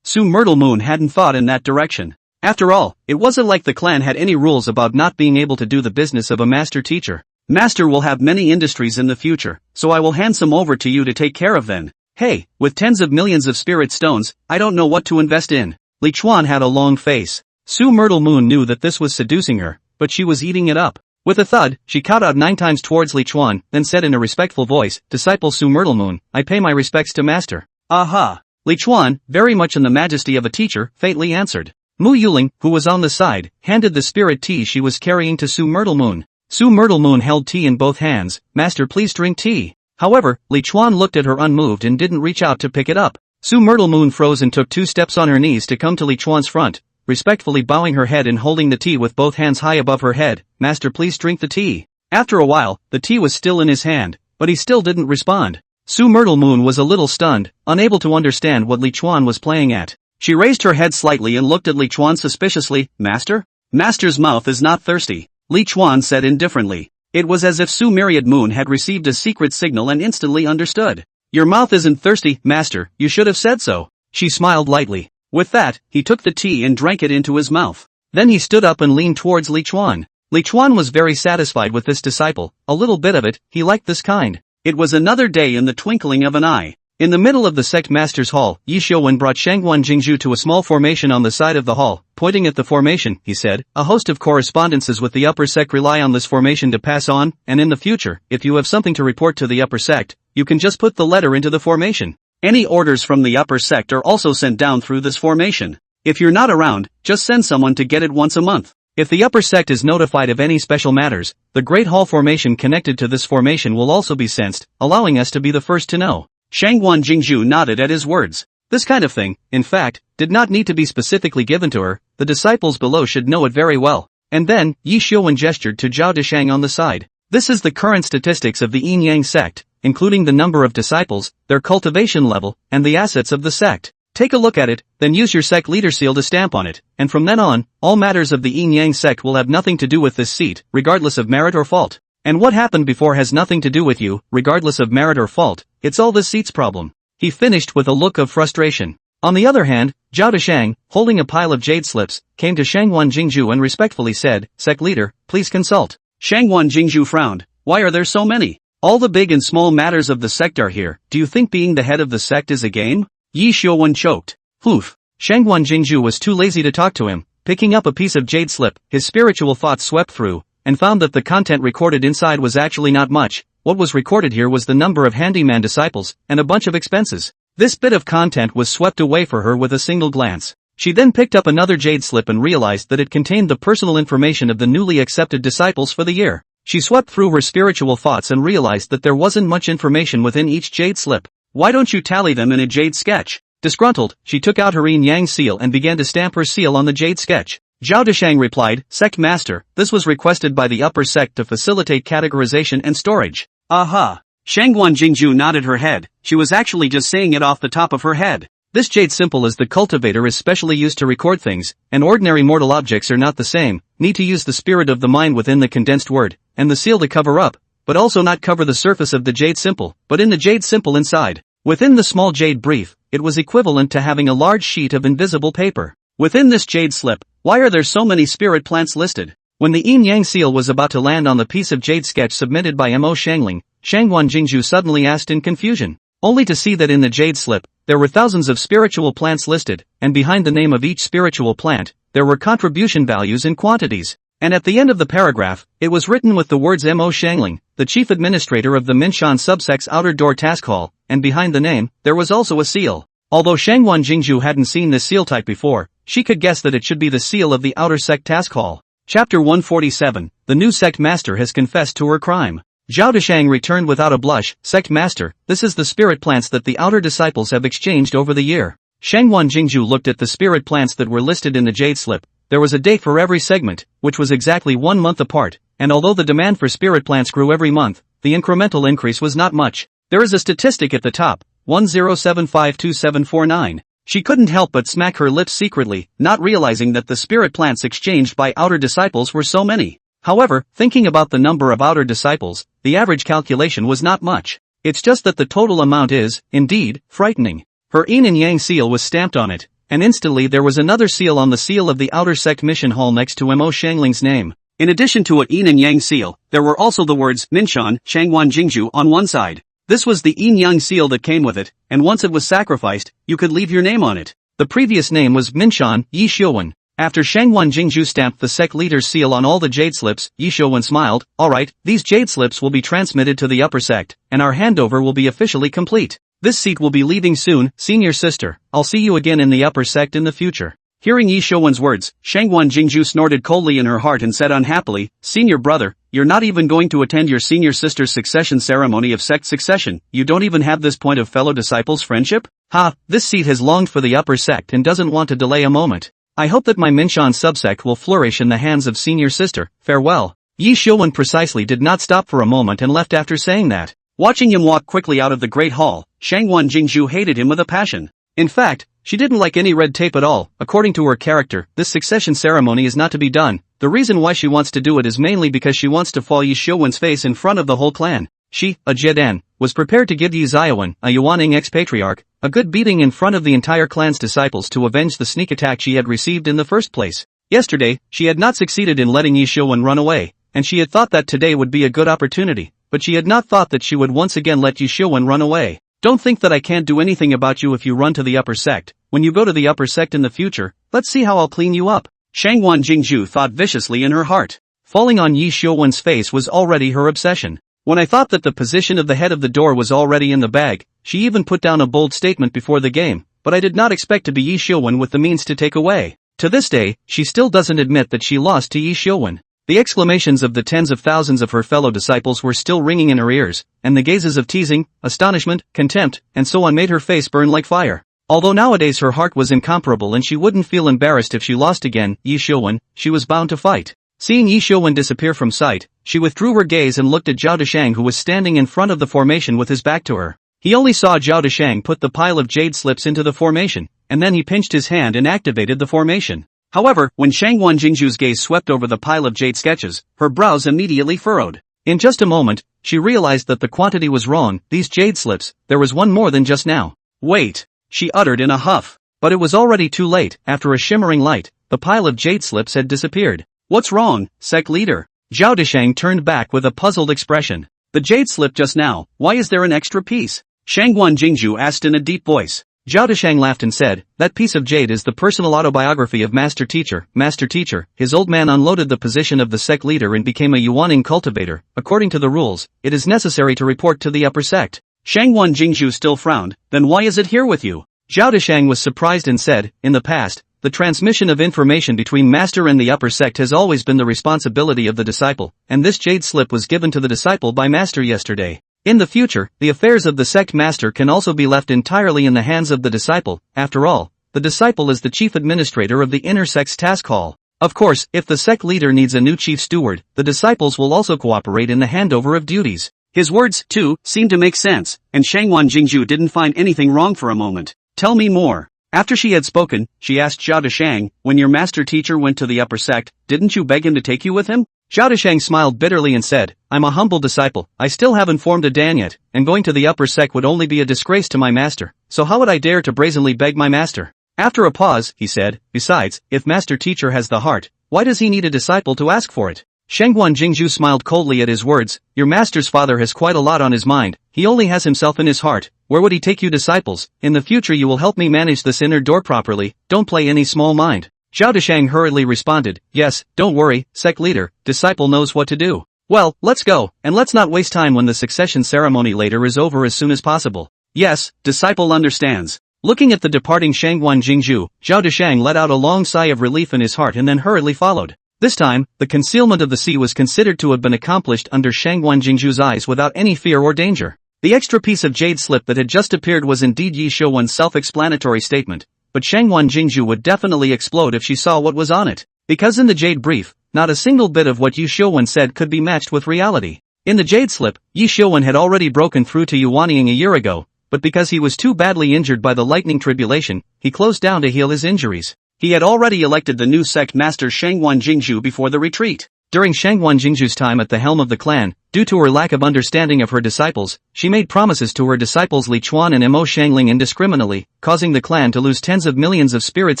Su Myrtle Moon hadn't thought in that direction. After all, it wasn't like the clan had any rules about not being able to do the business of a master teacher. Master will have many industries in the future, so I will hand some over to you to take care of then. Hey, with tens of millions of spirit stones, I don't know what to invest in. Li Chuan had a long face. Su Myrtle Moon knew that this was seducing her, but she was eating it up. With a thud, she kowtowed 9 times towards Li Chuan, then said in a respectful voice, Disciple Su Myrtle Moon, I pay my respects to master. Aha! Li Chuan, very much in the majesty of a teacher, faintly answered. Mo Xiangling, who was on the side, handed the spirit tea she was carrying to Su Myrtle Moon. Su Myrtle Moon held tea in both hands. Master, please drink tea. However, Li Chuan looked at her unmoved and didn't reach out to pick it up. Su Myrtle Moon froze and took 2 steps on her knees to come to Li Chuan's front, respectfully bowing her head and holding the tea with both hands high above her head. Master, please drink the tea. After a while, the tea was still in his hand, but he still didn't respond. Su Myrtle Moon was a little stunned, unable to understand what Li Chuan was playing at. She raised her head slightly and looked at Li Chuan suspiciously. Master? Master's mouth is not thirsty, Li Chuan said indifferently. It was as if Su Myriad Moon had received a secret signal and instantly understood. Your mouth isn't thirsty, Master, you should have said so. She smiled lightly. With that, he took the tea and drank it into his mouth. Then he stood up and leaned towards Li Chuan. Li Chuan was very satisfied with this disciple, a little bit of it, he liked this kind. It was another day in the twinkling of an eye. In the middle of the sect master's hall, Yi Xiuwen brought Shangguan Jingzhu to a small formation on the side of the hall. Pointing at the formation, he said, a host of correspondences with the upper sect rely on this formation to pass on, and in the future, if you have something to report to the upper sect, you can just put the letter into the formation. Any orders from the upper sect are also sent down through this formation. If you're not around, just send someone to get it once a month. If the upper sect is notified of any special matters, the Great Hall formation connected to this formation will also be sensed, allowing us to be the first to know. Shangguan Jingzhu nodded at his words. This kind of thing, in fact, did not need to be specifically given to her, the disciples below should know it very well. And then, Yi Xiuwen gestured to Zhao Deshang on the side. This is the current statistics of the Yin Yang sect, including the number of disciples, their cultivation level, and the assets of the sect. Take a look at it, then use your sect leader seal to stamp on it, and from then on, all matters of the Yin Yang sect will have nothing to do with this seat, regardless of merit or fault. And what happened before has nothing to do with you, regardless of merit or fault, it's all this seat's problem. He finished with a look of frustration. On the other hand, Zhao Deshang, holding a pile of jade slips, came to Shangguan Jingzhu and respectfully said, Sect leader, please consult. Shangguan Jingzhu frowned. Why are there so many? All the big and small matters of the sect are here. Do you think being the head of the sect is a game? Yi Xiuwen choked. Oof. Shangguan Jingzhu was too lazy to talk to him. Picking up a piece of jade slip, his spiritual thoughts swept through, and found that the content recorded inside was actually not much. What was recorded here was the number of handyman disciples, and a bunch of expenses. This bit of content was swept away for her with a single glance. She then picked up another jade slip and realized that it contained the personal information of the newly accepted disciples for the year. She swept through her spiritual thoughts and realized that there wasn't much information within each jade slip. Why don't you tally them in a jade sketch? Disgruntled, she took out her yin yang seal and began to stamp her seal on the jade sketch. Zhao Deshang replied, Sect Master, this was requested by the upper sect to facilitate categorization and storage. Aha. Shangguan Jingzhu nodded her head, she was actually just saying it off the top of her head. This jade symbol as the cultivator is specially used to record things, and ordinary mortal objects are not the same, need to use the spirit of the mind within the condensed word, and the seal to cover up, but also not cover the surface of the jade symbol, but in the jade symbol inside. Within the small jade brief, it was equivalent to having a large sheet of invisible paper. Within this jade slip, why are there so many spirit plants listed? When the yin yang seal was about to land on the piece of jade sketch submitted by Mo Xiangling, Shangguan Jingzhu suddenly asked in confusion, only to see that in the jade slip, there were thousands of spiritual plants listed, and behind the name of each spiritual plant, there were contribution values in quantities. And at the end of the paragraph, it was written with the words Mo Xiangling, the chief administrator of the Minshan subsect's outer door task hall, and behind the name, there was also a seal. Although Shangguan Jingzhu hadn't seen this seal type before, she could guess that it should be the seal of the outer sect task hall. Chapter 147, the new sect master has confessed to her crime. Zhao Deshang returned without a blush, Sect master, this is the spirit plants that the outer disciples have exchanged over the year. Shangguan Jingzhu looked at the spirit plants that were listed in the jade slip. There was a date for every segment, which was exactly 1 month apart, and although the demand for spirit plants grew every month, the incremental increase was not much. There is a statistic at the top, 10752749. She couldn't help but smack her lips secretly, not realizing that the spirit plants exchanged by outer disciples were so many. However, thinking about the number of outer disciples, the average calculation was not much. It's just that the total amount is, indeed, frightening. Her yin and yang seal was stamped on it, and instantly there was another seal on the seal of the outer sect mission hall next to Mo Xiangling's name. In addition to a yin and yang seal, there were also the words Minshan, Shangguan Jingzhu on one side. This was the yin-yang seal that came with it, and once it was sacrificed, you could leave your name on it. The previous name was Minshan, Yi Xiuwen. After Shangguan Jingzhu stamped the sect leader's seal on all the jade slips, Yi Xiuwen smiled, alright, these jade slips will be transmitted to the upper sect, and our handover will be officially complete. This seat will be leaving soon, senior sister, I'll see you again in the upper sect in the future. Hearing Yi Xiuwen's words, Shangguan Jingzhu snorted coldly in her heart and said unhappily, Senior brother, you're not even going to attend your senior sister's succession ceremony of sect succession, you don't even have this point of fellow disciples' friendship? Ha, this seat has longed for the upper sect and doesn't want to delay a moment. I hope that my Minshan subsect will flourish in the hands of senior sister, farewell. Yi Xiuwen precisely did not stop for a moment and left after saying that. Watching him walk quickly out of the great hall, Shangguan Jingzhu hated him with a passion. In fact, She didn't like any red tape at all. According to her character, this succession ceremony is not to be done. The reason why she wants to do it is mainly because she wants to fall Yi Xiuwen's face in front of the whole clan. She, a Jedan, was prepared to give Yi Xiuwen, a Yuaning ex-patriarch, a good beating in front of the entire clan's disciples to avenge the sneak attack she had received in the first place. Yesterday, she had not succeeded in letting Yi Xiuwen run away, and she had thought that today would be a good opportunity, but she had not thought that she would once again let Yi Xiuwen run away. Don't think that I can't do anything about you if you run to the upper sect. When you go to the upper sect in the future, let's see how I'll clean you up. Shangwan Jingzhu thought viciously in her heart. Falling on Yi Xiuwen's face was already her obsession. When I thought that the position of the head of the door was already in the bag, she even put down a bold statement before the game, but I did not expect to be Yi Xiuwen with the means to take away. To this day, she still doesn't admit that she lost to Yi Xiuwen. The exclamations of the tens of thousands of her fellow disciples were still ringing in her ears, and the gazes of teasing, astonishment, contempt, and so on made her face burn like fire. Although nowadays her heart was incomparable and she wouldn't feel embarrassed if she lost again, Yi Xiuwen, she was bound to fight. Seeing Yi Xiuwen disappear from sight, she withdrew her gaze and looked at Zhao Deshang, who was standing in front of the formation with his back to her. He only saw Zhao Deshang put the pile of jade slips into the formation, and then he pinched his hand and activated the formation. However, when Shangwan Jingzhu's gaze swept over the pile of jade sketches, her brows immediately furrowed. In just a moment, she realized that the quantity was wrong. These jade slips, there was one more than just now. Wait, she uttered in a huff. But it was already too late. After a shimmering light, the pile of jade slips had disappeared. What's wrong, sect leader? Zhao Deshang turned back with a puzzled expression. The jade slip just now, why is there an extra piece? Shangwan Jingzhu asked in a deep voice. Zhao Deshang laughed and said, that piece of jade is the personal autobiography of Master Teacher. Master Teacher, his old man unloaded the position of the sect leader and became a Yuaning cultivator. According to the rules, it is necessary to report to the upper sect. Shangwan Jingzhu still frowned. Then why is it here with you? Zhao Deshang was surprised and said, in the past, the transmission of information between master and the upper sect has always been the responsibility of the disciple, and this jade slip was given to the disciple by master yesterday. In the future, the affairs of the sect master can also be left entirely in the hands of the disciple. After all, the disciple is the chief administrator of the inner sect's task hall. Of course, if the sect leader needs a new chief steward, the disciples will also cooperate in the handover of duties. His words, too, seemed to make sense, and Shangwan Jingzhu didn't find anything wrong for a moment. Tell me more. After she had spoken, she asked Zhao Deshang, when your master teacher went to the upper sect, didn't you beg him to take you with him? Zhao Deshang smiled bitterly and said, I'm a humble disciple, I still haven't formed a dan yet, and going to the upper sect would only be a disgrace to my master, so how would I dare to brazenly beg my master? After a pause, he said, besides, if master teacher has the heart, why does he need a disciple to ask for it? Shangwan Jingzhu smiled coldly at his words, your master's father has quite a lot on his mind, he only has himself in his heart, where would he take you disciples? In the future you will help me manage this inner door properly, don't play any small mind. Zhao Deshang hurriedly responded, yes, don't worry, sect leader, disciple knows what to do. Well, let's go, and let's not waste time when the succession ceremony later is over as soon as possible. Yes, disciple understands. Looking at the departing Shangwan Jingzhu, Zhao Deshang let out a long sigh of relief in his heart and then hurriedly followed. This time, the concealment of the sea was considered to have been accomplished under Shangwan Jingzhu's eyes without any fear or danger. The extra piece of jade slip that had just appeared was indeed Yi Xiuwen's self-explanatory statement, but Shangwan Jingzhu would definitely explode if she saw what was on it. Because in the jade brief, not a single bit of what Yi Xiuwen said could be matched with reality. In the jade slip, Yi Xiuwen had already broken through to Yuanying a year ago, but because he was too badly injured by the lightning tribulation, he closed down to heal his injuries. He had already elected the new sect master Shangwan Jingzhu before the retreat. During Shangwan Jingzhu's time at the helm of the clan, due to her lack of understanding of her disciples, she made promises to her disciples Li Chuan and Mo Xiangling indiscriminately, causing the clan to lose tens of millions of spirit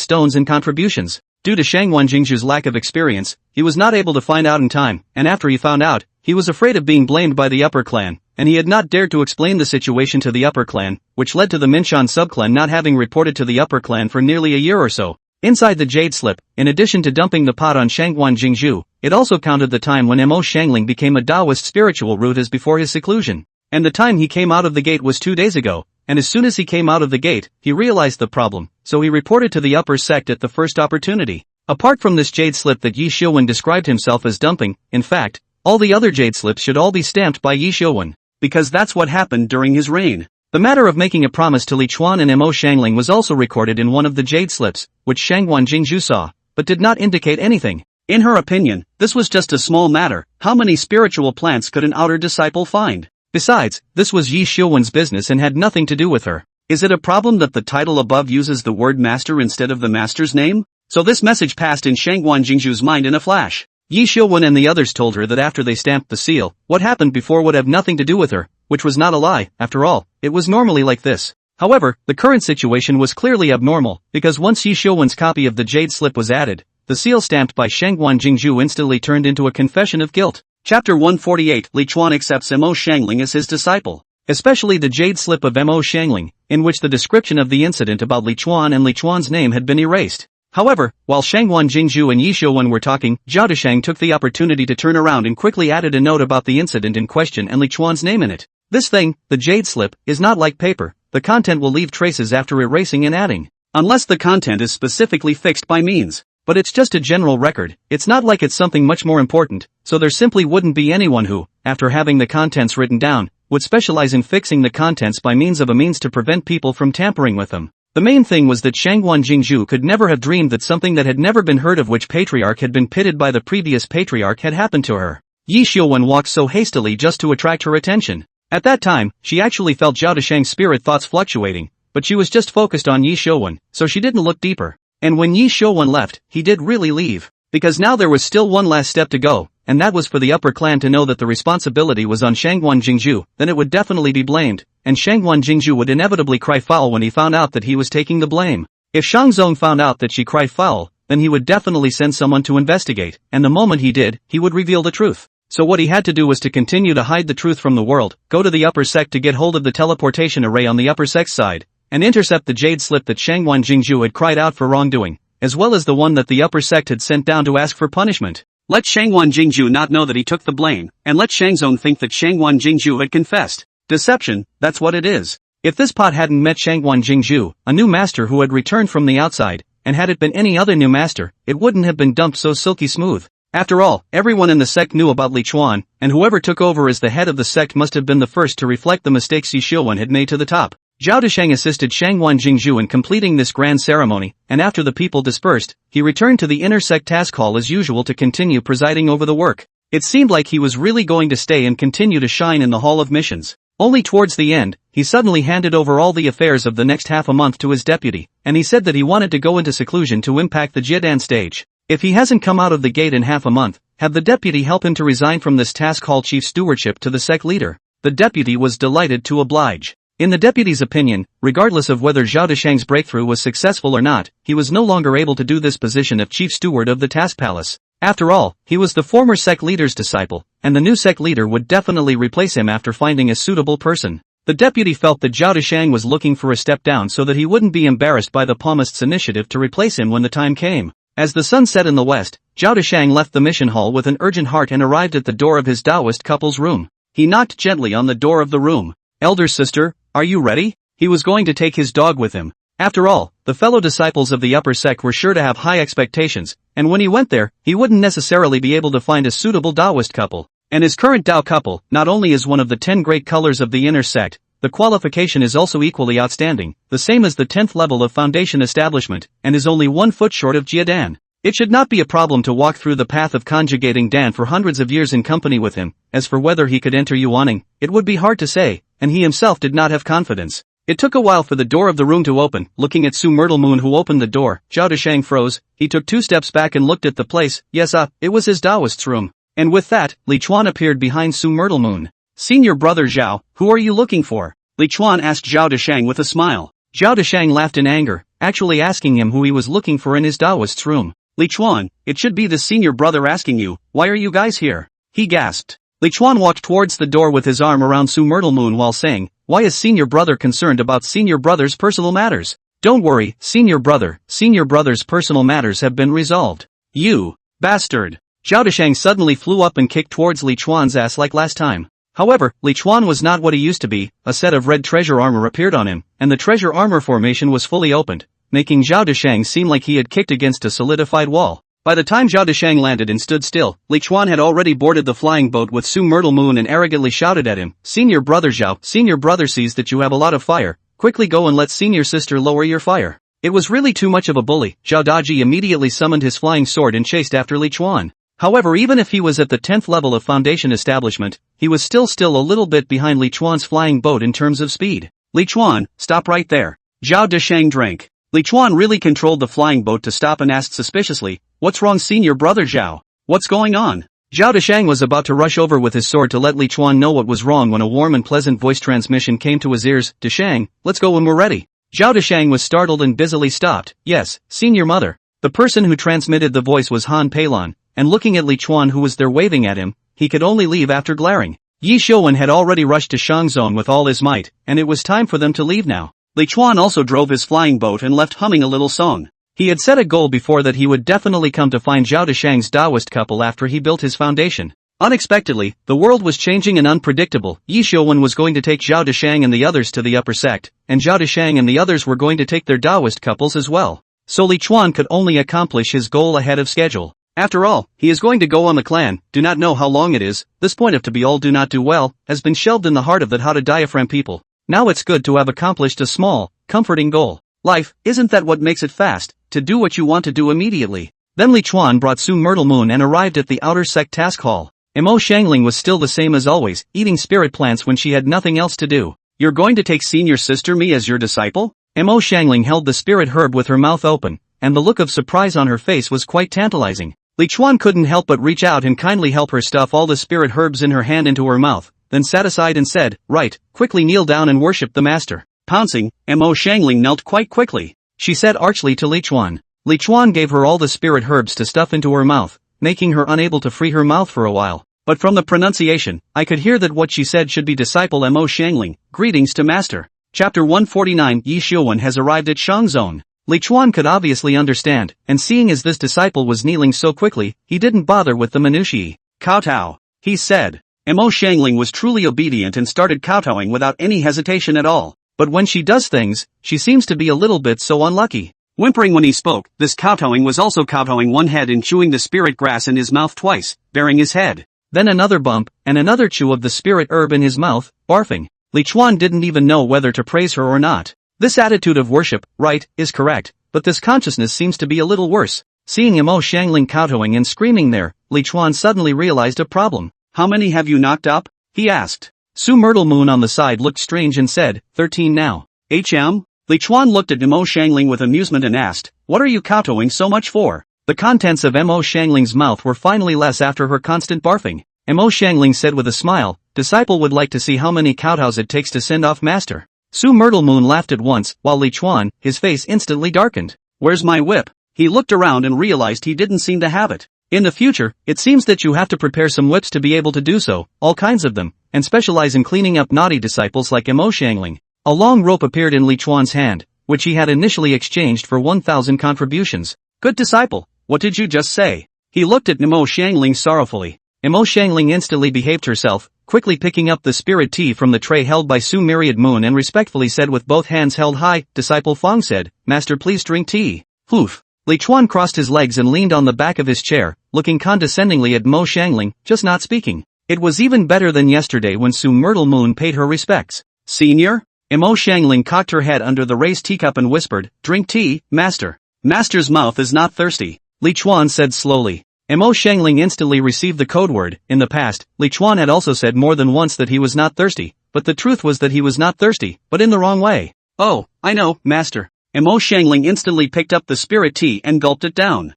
stones in contributions. Due to Shangwan Jingzhu's lack of experience, he was not able to find out in time, and after he found out, he was afraid of being blamed by the upper clan, and he had not dared to explain the situation to the upper clan, which led to the Minshan subclan not having reported to the upper clan for nearly a year or so. Inside the jade slip, in addition to dumping the pot on Shangwan Jingzhu, it also counted the time when Mo Xiangling became a Taoist spiritual root as before his seclusion. And the time he came out of the gate was 2 days ago, and as soon as he came out of the gate, he realized the problem, so he reported to the upper sect at the first opportunity. Apart from this jade slip that Yi Xiuwen described himself as dumping, in fact, all the other jade slips should all be stamped by Yi Xiuwen, because that's what happened during his reign. The matter of making a promise to Li Chuan and Mo Xiangling was also recorded in one of the jade slips, which Shangwan Jingzhu saw, but did not indicate anything. In her opinion, this was just a small matter. How many spiritual plants could an outer disciple find? Besides, this was Yi Xiuwen's business and had nothing to do with her. Is it a problem that the title above uses the word master instead of the master's name? So this message passed in Shangguan Jingzhu's mind in a flash. Yi Xiuwen and the others told her that after they stamped the seal, what happened before would have nothing to do with her, which was not a lie. After all, it was normally like this. However, the current situation was clearly abnormal, because once Yi Xiuwen's copy of the jade slip was added, the seal stamped by Shangguan Jingzhu instantly turned into a confession of guilt. Chapter 148. Li Chuan accepts Mo Xiangling as his disciple. Especially the jade slip of Mo Xiangling, in which the description of the incident about Li Chuan and Li Chuan's name had been erased. However, while Shangguan Jingzhu and Yi Xiuwen were talking, Zhao Deshang took the opportunity to turn around and quickly added a note about the incident in question and Li Chuan's name in it. This thing, the jade slip, is not like paper. The content will leave traces after erasing and adding. Unless the content is specifically fixed by means. But it's just a general record, it's not like it's something much more important, so there simply wouldn't be anyone who, after having the contents written down, would specialize in fixing the contents by means of a means to prevent people from tampering with them. The main thing was that Shangguan Jingzhu could never have dreamed that something that had never been heard of which patriarch had been pitted by the previous patriarch had happened to her. Yi Xiuwen walked so hastily just to attract her attention. At that time, she actually felt Zhao Deshang's spirit thoughts fluctuating, but she was just focused on Yi Xiuwen, so she didn't look deeper. And when Yi Xiuwen left, he did really leave. Because now there was still one last step to go, and that was for the upper clan to know that the responsibility was on Shangguan Jingzhu, then it would definitely be blamed, and Shangguan Jingzhu would inevitably cry foul when he found out that he was taking the blame. If Shang Zong found out that she cried foul, then he would definitely send someone to investigate, and the moment he did, he would reveal the truth. So what he had to do was to continue to hide the truth from the world, go to the upper sect to get hold of the teleportation array on the upper sect side, and intercept the jade slip that Shangguan Jingzhu had cried out for wrongdoing, as well as the one that the upper sect had sent down to ask for punishment. Let Shangguan Jingzhu not know that he took the blame, and let Shangzong think that Shangguan Jingzhu had confessed. Deception, that's what it is. If this pot hadn't met Shangguan Jingzhu, a new master who had returned from the outside, and had it been any other new master, it wouldn't have been dumped so silky smooth. After all, everyone in the sect knew about Li Chuan, and whoever took over as the head of the sect must have been the first to reflect the mistakes Yi Xiuwen had made to the top. Zhao Deshang assisted Shangguan Jingzhu in completing this grand ceremony, and after the people dispersed, he returned to the inner sect task hall as usual to continue presiding over the work. It seemed like he was really going to stay and continue to shine in the Hall of Missions. Only towards the end, he suddenly handed over all the affairs of the next half a month to his deputy, and he said that he wanted to go into seclusion to impact the Jiedan stage. If he hasn't come out of the gate in half a month, have the deputy help him to resign from this task hall chief stewardship to the sect leader. The deputy was delighted to oblige. In the deputy's opinion, regardless of whether Zhao Deshang's breakthrough was successful or not, he was no longer able to do this position of chief steward of the task palace. After all, he was the former sect leader's disciple, and the new sect leader would definitely replace him after finding a suitable person. The deputy felt that Zhao Deshang was looking for a step down so that he wouldn't be embarrassed by the palmist's initiative to replace him when the time came. As the sun set in the west, Zhao Deshang left the mission hall with an urgent heart and arrived at the door of his Taoist couple's room. He knocked gently on the door of the room. "Elder sister, are you ready?" He was going to take his dog with him. After all, the fellow disciples of the upper sect were sure to have high expectations, and when he went there, he wouldn't necessarily be able to find a suitable Taoist couple. And his current Tao couple not only is one of the 10 great colors of the inner sect, the qualification is also equally outstanding, the same as the 10th level of foundation establishment, and is only 1 foot short of Jiedan. It should not be a problem to walk through the path of conjugating Dan for hundreds of years in company with him. As for whether he could enter Yuaning, it would be hard to say, and he himself did not have confidence. It took a while for the door of the room to open. Looking at Su Myrtle Moon who opened the door, Zhao Deshang froze. He took 2 steps back and looked at the place. Yes, it was his Taoist's room. And with that, Li Chuan appeared behind Su Myrtle Moon. "Senior brother Zhao, who are you looking for?" Li Chuan asked Zhao Deshang with a smile. Zhao Deshang laughed in anger, actually asking him who he was looking for in his Taoist's room. "Li Chuan, it should be the senior brother asking you, why are you guys here?" he gasped. Li Chuan walked towards the door with his arm around Su Myrtle Moon while saying, "Why is senior brother concerned about senior brother's personal matters?" "Don't worry, senior brother's personal matters have been resolved." "You bastard." Zhao Deshang suddenly flew up and kicked towards Li Chuan's ass like last time. However, Li Chuan was not what he used to be. A set of red treasure armor appeared on him, and the treasure armor formation was fully opened, making Zhao Deshang seem like he had kicked against a solidified wall. By the time Zhao Deshang landed and stood still, Li Chuan had already boarded the flying boat with Su Myrtle Moon and arrogantly shouted at him, "Senior brother Zhao, senior brother sees that you have a lot of fire, quickly go and let senior sister lower your fire." It was really too much of a bully. Zhao Daji immediately summoned his flying sword and chased after Li Chuan. However, even if he was at the 10th level of foundation establishment, he was still a little bit behind Li Chuan's flying boat in terms of speed. Li Chuan, stop right there. Zhao Deshang drank. Li Chuan really controlled the flying boat to stop and asked suspiciously, what's wrong, senior brother Zhao? What's going on? Zhao Deshang was about to rush over with his sword to let Li Chuan know what was wrong when a warm and pleasant voice transmission came to his ears. Deshang, let's go when we're ready. Zhao Deshang was startled and busily stopped. Yes, senior mother. The person who transmitted the voice was Han Peilon, and looking at Li Chuan who was there waving at him, he could only leave after glaring. Yi Xiuwen had already rushed to Shangzong with all his might, and it was time for them to leave now. Li Chuan also drove his flying boat and left humming a little song. He had set a goal before that he would definitely come to find Zhao Deshang's Taoist couple after he built his foundation. Unexpectedly, the world was changing and unpredictable. Yi Xiuwen was going to take Zhao Deshang and the others to the upper sect, and Zhao Deshang and the others were going to take their Taoist couples as well. So Li Chuan could only accomplish his goal ahead of schedule. After all, he is going to go on the clan, do not know how long it is, this point of to be all do not do well, has been shelved in the heart of that how to diaphragm people. Now it's good to have accomplished a small, comforting goal. Life, isn't that what makes it fast, to do what you want to do immediately? Then Li Chuan brought Su Myrtle Moon and arrived at the outer sect task hall. Mo Xiangling was still the same as always, eating spirit plants when she had nothing else to do. You're going to take senior sister me as your disciple? Mo Xiangling held the spirit herb with her mouth open, and the look of surprise on her face was quite tantalizing. Li Chuan couldn't help but reach out and kindly help her stuff all the spirit herbs in her hand into her mouth, then sat aside and said, right, quickly kneel down and worship the master. Pouncing, Mo Xiangling knelt quite quickly. She said archly to Li Chuan. Li Chuan gave her all the spirit herbs to stuff into her mouth, making her unable to free her mouth for a while. But from the pronunciation, I could hear that what she said should be disciple Mo Xiangling, greetings to master. Chapter 149 Yi Xiuwen has arrived at Shangzong. Li Chuan could obviously understand, and seeing as this disciple was kneeling so quickly, he didn't bother with the minutiae. Kowtow, he said. Mo Xiangling was truly obedient and started kowtowing without any hesitation at all. But when she does things, she seems to be a little bit so unlucky. Whimpering when he spoke, this kowtowing was also kowtowing one head and chewing the spirit grass in his mouth twice, baring his head. Then another bump, and another chew of the spirit herb in his mouth, barfing. Li Chuan didn't even know whether to praise her or not. This attitude of worship, right, is correct, but this consciousness seems to be a little worse. Seeing Mo Xiangling kowtowing and screaming there, Li Chuan suddenly realized a problem. How many have you knocked up? He asked. Su Myrtle Moon on the side looked strange and said, 13 now. Li Chuan looked at Mo Xiangling with amusement and asked, what are you kowtowing so much for? The contents of Mo Xiangling's mouth were finally less after her constant barfing. Mo Xiangling said with a smile, disciple would like to see how many kowtows it takes to send off master. Su Myrtle Moon laughed at once, while Li Chuan, his face instantly darkened. Where's my whip? He looked around and realized he didn't seem to have it. In the future, it seems that you have to prepare some whips to be able to do so, all kinds of them, and specialize in cleaning up naughty disciples like Mo Xiangling. A long rope appeared in Li Chuan's hand, which he had initially exchanged for 1,000 contributions. Good disciple, what did you just say? He looked at Mo Xiangling sorrowfully. Mo Xiangling instantly behaved herself, quickly picking up the spirit tea from the tray held by Su Myriad Moon and respectfully said with both hands held high, disciple Fong said, master please drink tea. Oof. Li Chuan crossed his legs and leaned on the back of his chair, looking condescendingly at Mo Xiangling, just not speaking. It was even better than yesterday when Su Myrtle Moon paid her respects. Senior? Mo Xiangling cocked her head under the raised teacup and whispered, drink tea, master. Master's mouth is not thirsty. Li Chuan said slowly. Mo Xiangling instantly received the code word. In the past, Li Chuan had also said more than once that he was not thirsty, but the truth was that he was not thirsty, but in the wrong way. Oh, I know, master. Mo Xiangling instantly picked up the spirit tea and gulped it down.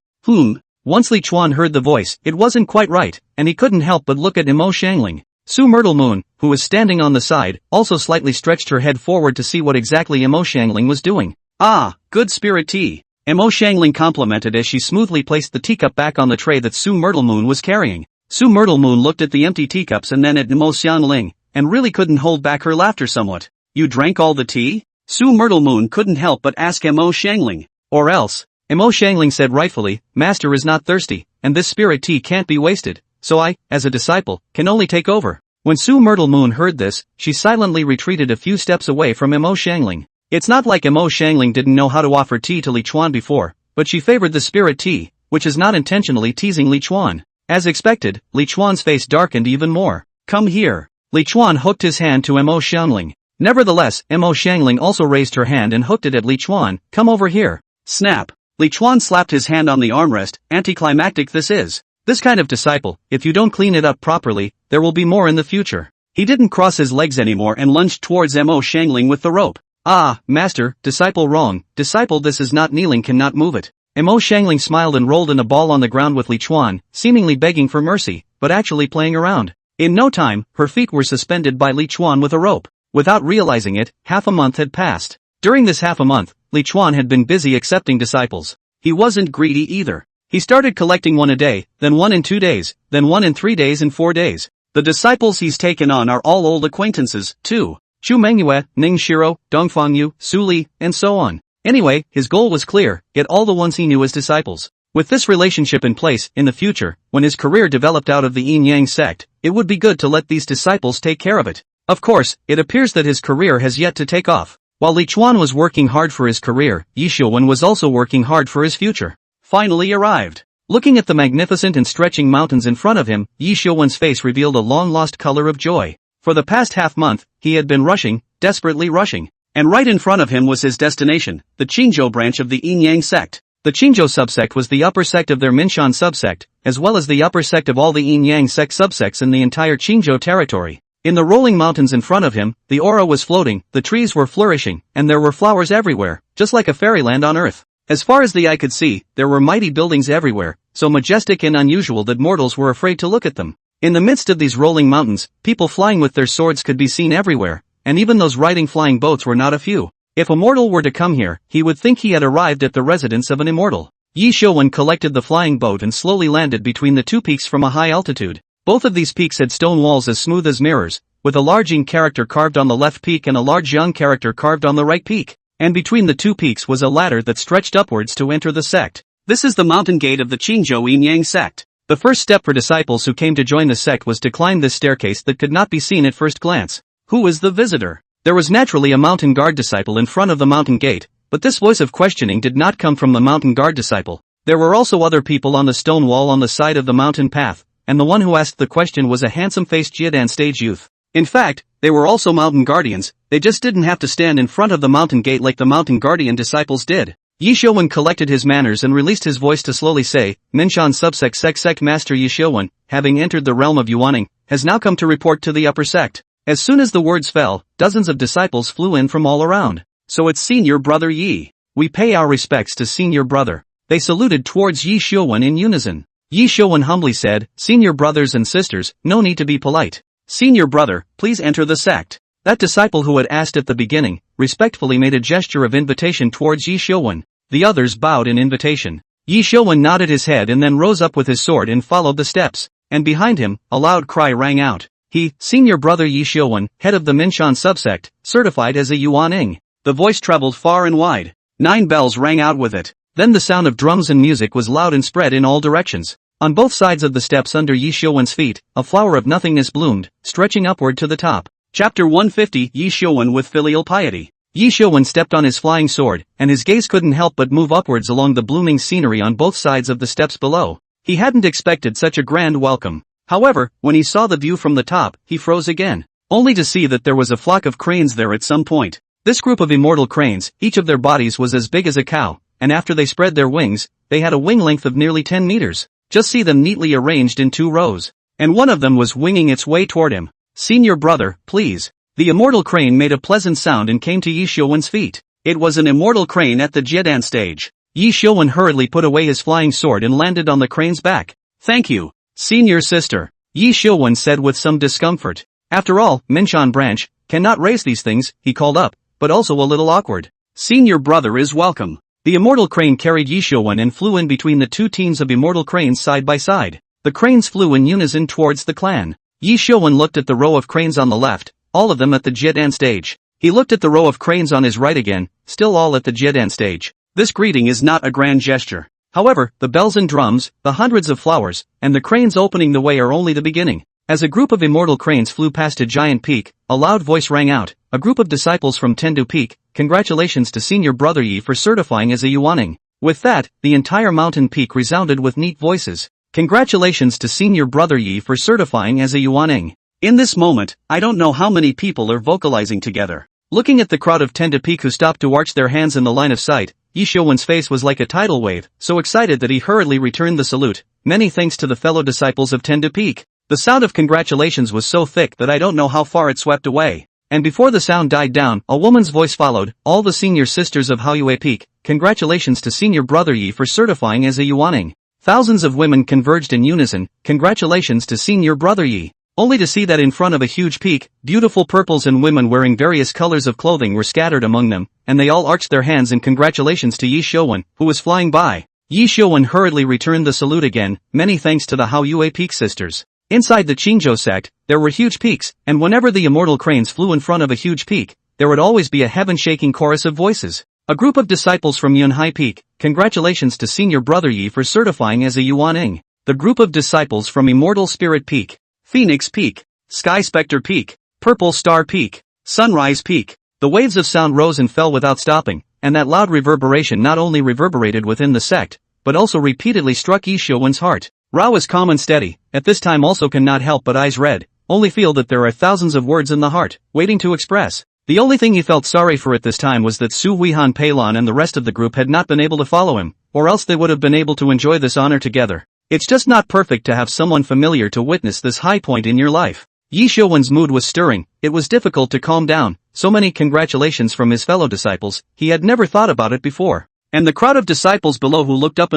Once Li Chuan heard the voice, it wasn't quite right, and he couldn't help but look at Mo Xiangling. Su Myrtle Moon, who was standing on the side, also slightly stretched her head forward to see what exactly Mo Xiangling was doing. Ah, good spirit tea. Mo Xiangling complimented as she smoothly placed the teacup back on the tray that Su Myrtle Moon was carrying. Su Myrtle Moon looked at the empty teacups and then at Mo Xiangling, and really couldn't hold back her laughter somewhat. You drank all the tea? Su Myrtle Moon couldn't help but ask Mo Xiangling. Or else. Mo Xiangling said rightfully, master is not thirsty, and this spirit tea can't be wasted, so I, as a disciple, can only take over. When Su Myrtle Moon heard this, she silently retreated a few steps away from Mo Xiangling. It's not like Mo Xiangling didn't know how to offer tea to Li Chuan before, but she favored the spirit tea, which is not intentionally teasing Li Chuan. As expected, Li Chuan's face darkened even more. Come here. Li Chuan hooked his hand to Mo Xiangling. Nevertheless, Mo Xiangling also raised her hand and hooked it at Li Chuan. Come over here. Snap. Li Chuan slapped his hand on the armrest. Anticlimactic this is. This kind of disciple, if you don't clean it up properly, there will be more in the future. He didn't cross his legs anymore and lunged towards Mo Xiangling with the rope. Ah, master, disciple wrong, disciple this is not kneeling cannot move it. Mo Xiangling smiled and rolled in a ball on the ground with Li Chuan, seemingly begging for mercy, but actually playing around. In no time, her feet were suspended by Li Chuan with a rope. Without realizing it, half a month had passed. During this half a month, Li Chuan had been busy accepting disciples. He wasn't greedy either. He started collecting one a day, then one in 2 days, then one in 3 days and 4 days. The disciples he's taken on are all old acquaintances, too. Chu Mengyou, Ning Shiro, Dongfangyu, Su Li, and so on. Anyway, his goal was clear, get all the ones he knew as disciples. With this relationship in place, in the future, when his career developed out of the Yin Yang sect, it would be good to let these disciples take care of it. Of course, it appears that his career has yet to take off. While Li Chuan was working hard for his career, Yi Xiuwen was also working hard for his future. Finally arrived. Looking at the magnificent and stretching mountains in front of him, Yi Xiuwen's face revealed a long-lost color of joy. For the past half-month, he had been rushing, desperately rushing. And right in front of him was his destination, the Qingzhou branch of the Yin Yang sect. The Qingzhou subsect was the upper sect of their Minshan subsect, as well as the upper sect of all the Yin Yang sect subsects in the entire Qingzhou territory. In the rolling mountains in front of him, the aura was floating, the trees were flourishing, and there were flowers everywhere, just like a fairyland on earth. As far as the eye could see, there were mighty buildings everywhere, so majestic and unusual that mortals were afraid to look at them. In the midst of these rolling mountains, people flying with their swords could be seen everywhere, and even those riding flying boats were not a few. If a mortal were to come here, he would think he had arrived at the residence of an immortal. Yi Xiuwen collected the flying boat and slowly landed between the two peaks from a high altitude. Both of these peaks had stone walls as smooth as mirrors, with a large Yin character carved on the left peak and a large Yang character carved on the right peak. And between the two peaks was a ladder that stretched upwards to enter the sect. This is the mountain gate of the Qingzhou Yin Yang sect. The first step for disciples who came to join the sect was to climb this staircase that could not be seen at first glance. Who is the visitor? There was naturally a mountain guard disciple in front of the mountain gate, but this voice of questioning did not come from the mountain guard disciple. There were also other people on the stone wall on the side of the mountain path, and the one who asked the question was a handsome-faced Jiedan stage youth. In fact, they were also mountain guardians, they just didn't have to stand in front of the mountain gate like the mountain guardian disciples did. Yi Xiuwen collected his manners and released his voice to slowly say, Minshan subsect sect Master Yi Xiuwen, having entered the realm of Yuaning, has now come to report to the upper sect. As soon as the words fell, dozens of disciples flew in from all around. So it's Senior Brother Yi. We pay our respects to Senior Brother. They saluted towards Yi Xiuwen in unison. Yi Xiuwen humbly said, Senior brothers and sisters, no need to be polite. Senior Brother, please enter the sect. That disciple who had asked at the beginning, respectfully made a gesture of invitation towards Yi Xiuwen. The others bowed in invitation. Yi Xiuwen nodded his head and then rose up with his sword and followed the steps. And behind him, a loud cry rang out. He, Senior Brother Yi Xiuwen, head of the Minshan subsect, certified as a Yuaning. The voice traveled far and wide. 9 bells rang out with it. Then the sound of drums and music was loud and spread in all directions. On both sides of the steps under Yi Xiuwen's feet, a flower of nothingness bloomed, stretching upward to the top. Chapter 150 Yi Xiuwen with Filial Piety. Yi Xiuwen stepped on his flying sword, and his gaze couldn't help but move upwards along the blooming scenery on both sides of the steps below. He hadn't expected such a grand welcome. However, when he saw the view from the top, he froze again, only to see that there was a flock of cranes there at some point. This group of immortal cranes, each of their bodies was as big as a cow, and after they spread their wings, they had a wing length of nearly 10 meters. Just see them neatly arranged in 2 rows. And one of them was winging its way toward him. Senior Brother, please. The immortal crane made a pleasant sound and came to Yi Xiuwen's feet. It was an immortal crane at the Jiedan stage. Yi Xiuwen hurriedly put away his flying sword and landed on the crane's back. Thank you, Senior Sister, Yi Xiuwen said with some discomfort. After all, Minshan branch cannot raise these things, he called up, but also a little awkward. Senior Brother is welcome. The immortal crane carried Yi Xiuwen and flew in between the 2 teams of immortal cranes side by side. The cranes flew in unison towards the clan. Yi Xiuwen looked at the row of cranes on the left, all of them at the Jiedan stage. He looked at the row of cranes on his right again, still all at the Jiedan stage. This greeting is not a grand gesture. However, the bells and drums, the hundreds of flowers, and the cranes opening the way are only the beginning. As a group of immortal cranes flew past a giant peak, a loud voice rang out, a group of disciples from Tendu Peak, congratulations to Senior Brother Yi for certifying as a Yuaning. With that, the entire mountain peak resounded with neat voices. Congratulations to Senior Brother Yi for certifying as a Yuaning. In this moment, I don't know how many people are vocalizing together. Looking at the crowd of Tendu Peak who stopped to arch their hands in the line of sight, Yi Xiuwen's face was like a tidal wave, so excited that he hurriedly returned the salute. Many thanks to the fellow disciples of Tendu Peak. The sound of congratulations was so thick that I don't know how far it swept away. And before the sound died down, a woman's voice followed, all the senior sisters of Haoyue Peak, congratulations to senior brother Yi for certifying as a Yuaning. Thousands of women converged in unison, congratulations to senior brother Yi. Only to see that in front of a huge peak, beautiful purples and women wearing various colors of clothing were scattered among them, and they all arched their hands in congratulations to Yi Xiuwen, who was flying by. Yi Xiuwen hurriedly returned the salute again, many thanks to the Haoyue Peak sisters. Inside the Qingzhou sect, there were huge peaks, and whenever the immortal cranes flew in front of a huge peak, there would always be a heaven-shaking chorus of voices. A group of disciples from Yunhai Peak, congratulations to senior brother Yi for certifying as a Yuaning. The group of disciples from Immortal Spirit Peak, Phoenix Peak, Sky Spectre Peak, Purple Star Peak, Sunrise Peak. The waves of sound rose and fell without stopping, and that loud reverberation not only reverberated within the sect, but also repeatedly struck Yi Xiuwen's heart. Rao is calm and steady, at this time also cannot help but eyes red, only feel that there are thousands of words in the heart, waiting to express. The only thing he felt sorry for at this time was that Su Huihan Peilon and the rest of the group had not been able to follow him, or else they would have been able to enjoy this honor together. It's just not perfect to have someone familiar to witness this high point in your life. Yi Xiuwen's mood was stirring, it was difficult to calm down, so many congratulations from his fellow disciples, he had never thought about it before. And the crowd of disciples below who looked up,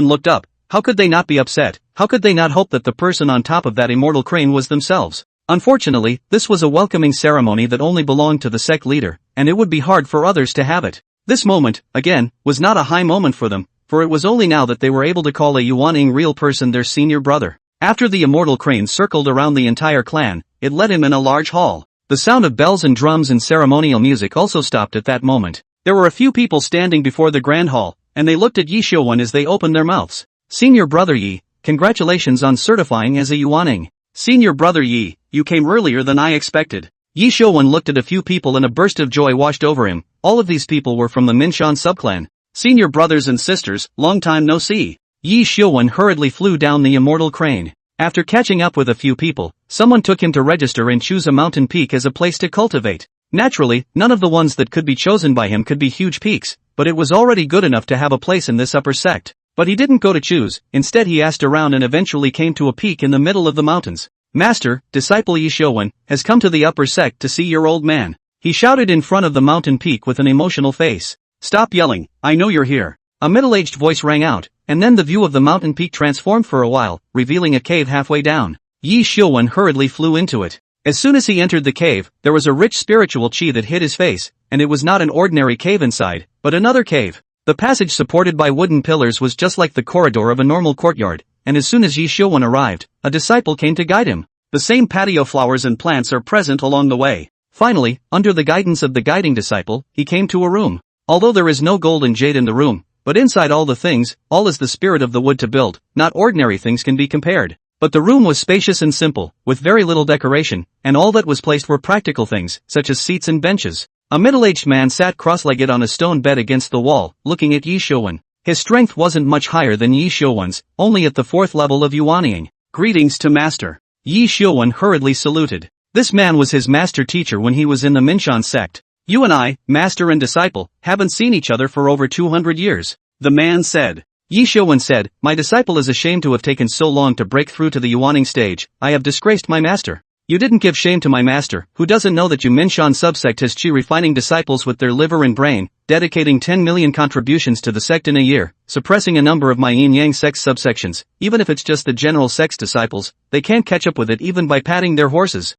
how could they not be upset, how could they not hope that the person on top of that immortal crane was themselves? Unfortunately, this was a welcoming ceremony that only belonged to the sect leader, and it would be hard for others to have it. This moment, again, was not a high moment for them, for it was only now that they were able to call a Yuaning real person their senior brother. After the immortal crane circled around the entire clan, it led him in a large hall. The sound of bells and drums and ceremonial music also stopped at that moment. There were a few people standing before the grand hall, and they looked at Yi Xiuwen as they opened their mouths. Senior brother Yi, congratulations on certifying as a Yuaning. Senior brother Yi, you came earlier than I expected. Yi Xiuwen looked at a few people and a burst of joy washed over him. All of these people were from the Minshan subclan. Senior brothers and sisters, long time no see. Yi Xiuwen hurriedly flew down the immortal crane. After catching up with a few people, someone took him to register and choose a mountain peak as a place to cultivate. Naturally, none of the ones that could be chosen by him could be huge peaks, but it was already good enough to have a place in this upper sect. But he didn't go to choose, instead he asked around and eventually came to a peak in the middle of the mountains. Master, disciple Yi Xiuwen, has come to the upper sect to see your old man. He shouted in front of the mountain peak with an emotional face. Stop yelling, I know you're here. A middle-aged voice rang out, and then the view of the mountain peak transformed for a while, revealing a cave halfway down. Yi Xiuwen hurriedly flew into it. As soon as he entered the cave, there was a rich spiritual qi that hit his face, and it was not an ordinary cave inside, but another cave. The passage supported by wooden pillars was just like the corridor of a normal courtyard, and as soon as Yi Xiuwen arrived, a disciple came to guide him. The same patio flowers and plants are present along the way. Finally, under the guidance of the guiding disciple, he came to a room. Although there is no gold and jade in the room, but inside all the things, all is the spirit of the wood to build, not ordinary things can be compared. But the room was spacious and simple, with very little decoration, and all that was placed were practical things, such as seats and benches. A middle-aged man sat cross-legged on a stone bed against the wall, looking at Yi Xiuwen. His strength wasn't much higher than Yi Xiuwen's, only at the 4th level of Yuanying. Greetings to master. Yi Xiuwen hurriedly saluted. This man was his master teacher when he was in the Minshan sect. You and I, master and disciple, haven't seen each other for over 200 years. The man said. Yi Xiuwen said, my disciple is ashamed to have taken so long to break through to the Yuaning stage. I have disgraced my master. You didn't give shame to my master, who doesn't know that you Minshan subsect has chi refining disciples with their liver and brain, dedicating 10 million contributions to the sect in a year, suppressing a number of my yin-yang sect subsections, even if it's just the general sect's disciples, they can't catch up with it even by patting their horses.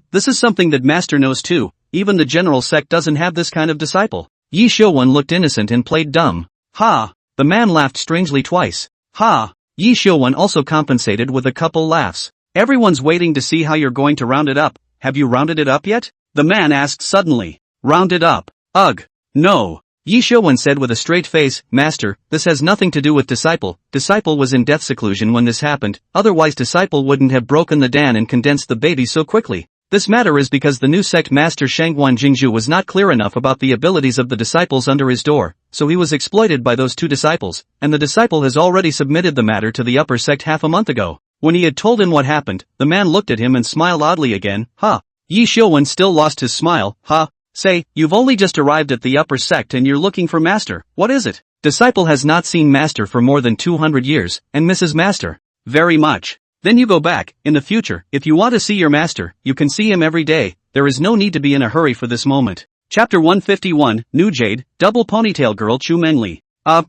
This is something that master knows too, even the general sect doesn't have this kind of disciple. Yi Xiuwen looked innocent and played dumb. Ha! The man laughed strangely twice. Ha! Yi Xiuwen also compensated with a couple laughs. Everyone's waiting to see how you're going to round it up. Have you rounded it up yet? The man asked suddenly. Round it up? Ugh. No. Yi Xiuwen said with a straight face, Master, this has nothing to do with disciple. Disciple was in death seclusion when this happened, otherwise disciple wouldn't have broken the dan and condensed the baby so quickly. This matter is because the new sect master Shangguan Jingzhu was not clear enough about the abilities of the disciples under his door, so he was exploited by those two disciples, and the disciple has already submitted the matter to the upper sect half a month ago. When he had told him what happened, the man looked at him and smiled oddly again. Ha! Yi Xiuwen still lost his smile. Ha! Say, you've only just arrived at the upper sect and you're looking for master. What is it? Disciple has not seen master for more than 200 years, and misses master very much. Then you go back. In the future, if you want to see your master, you can see him every day. There is no need to be in a hurry for this moment. Chapter 151, New Jade, Double Ponytail Girl Chu Mengyou.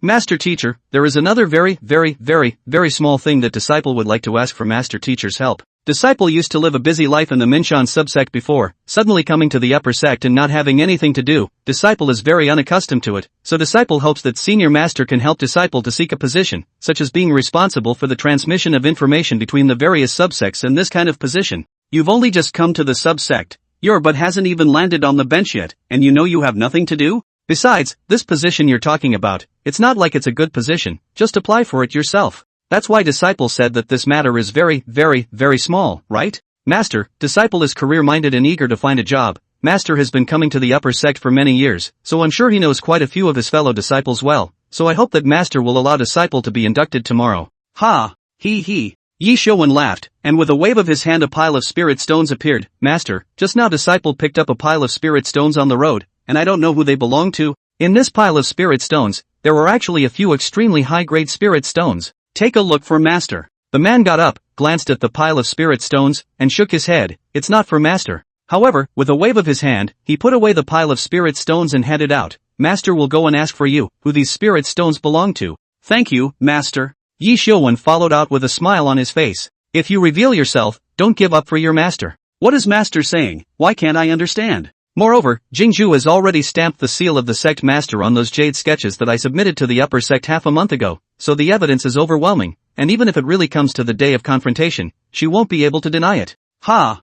Master Teacher, there is another very small thing that Disciple would like to ask for Master Teacher's help. Disciple used to live a busy life in the Minshan subsect before, suddenly coming to the upper sect and not having anything to do. Disciple is very unaccustomed to it, so Disciple hopes that Senior Master can help Disciple to seek a position, such as being responsible for the transmission of information between the various subsects in this kind of position. You've only just come to the subsect. Your butt hasn't even landed on the bench yet, and you know you have nothing to do? Besides, this position you're talking about, it's not like it's a good position, just apply for it yourself. That's why Disciple said that this matter is very small, right? Master, Disciple is career-minded and eager to find a job. Master has been coming to the upper sect for many years, so I'm sure he knows quite a few of his fellow disciples well, so I hope that Master will allow Disciple to be inducted tomorrow. Ha! He. Yi Shouwen laughed, and with a wave of his hand a pile of spirit stones appeared. Master, just now Disciple picked up a pile of spirit stones on the road, and I don't know who they belong to. In this pile of spirit stones, there were actually a few extremely high-grade spirit stones. Take a look for Master. The man got up, glanced at the pile of spirit stones, and shook his head. It's not for Master. However, with a wave of his hand, he put away the pile of spirit stones and handed out. Master will go and ask for you, who these spirit stones belong to. Thank you, Master. Yi Shouwen followed out with a smile on his face. If you reveal yourself, don't give up for your master. What is Master saying? Why can't I understand? Moreover, Jingzhu has already stamped the seal of the sect master on those jade sketches that I submitted to the upper sect half a month ago, so the evidence is overwhelming, and even if it really comes to the day of confrontation, she won't be able to deny it. Ha!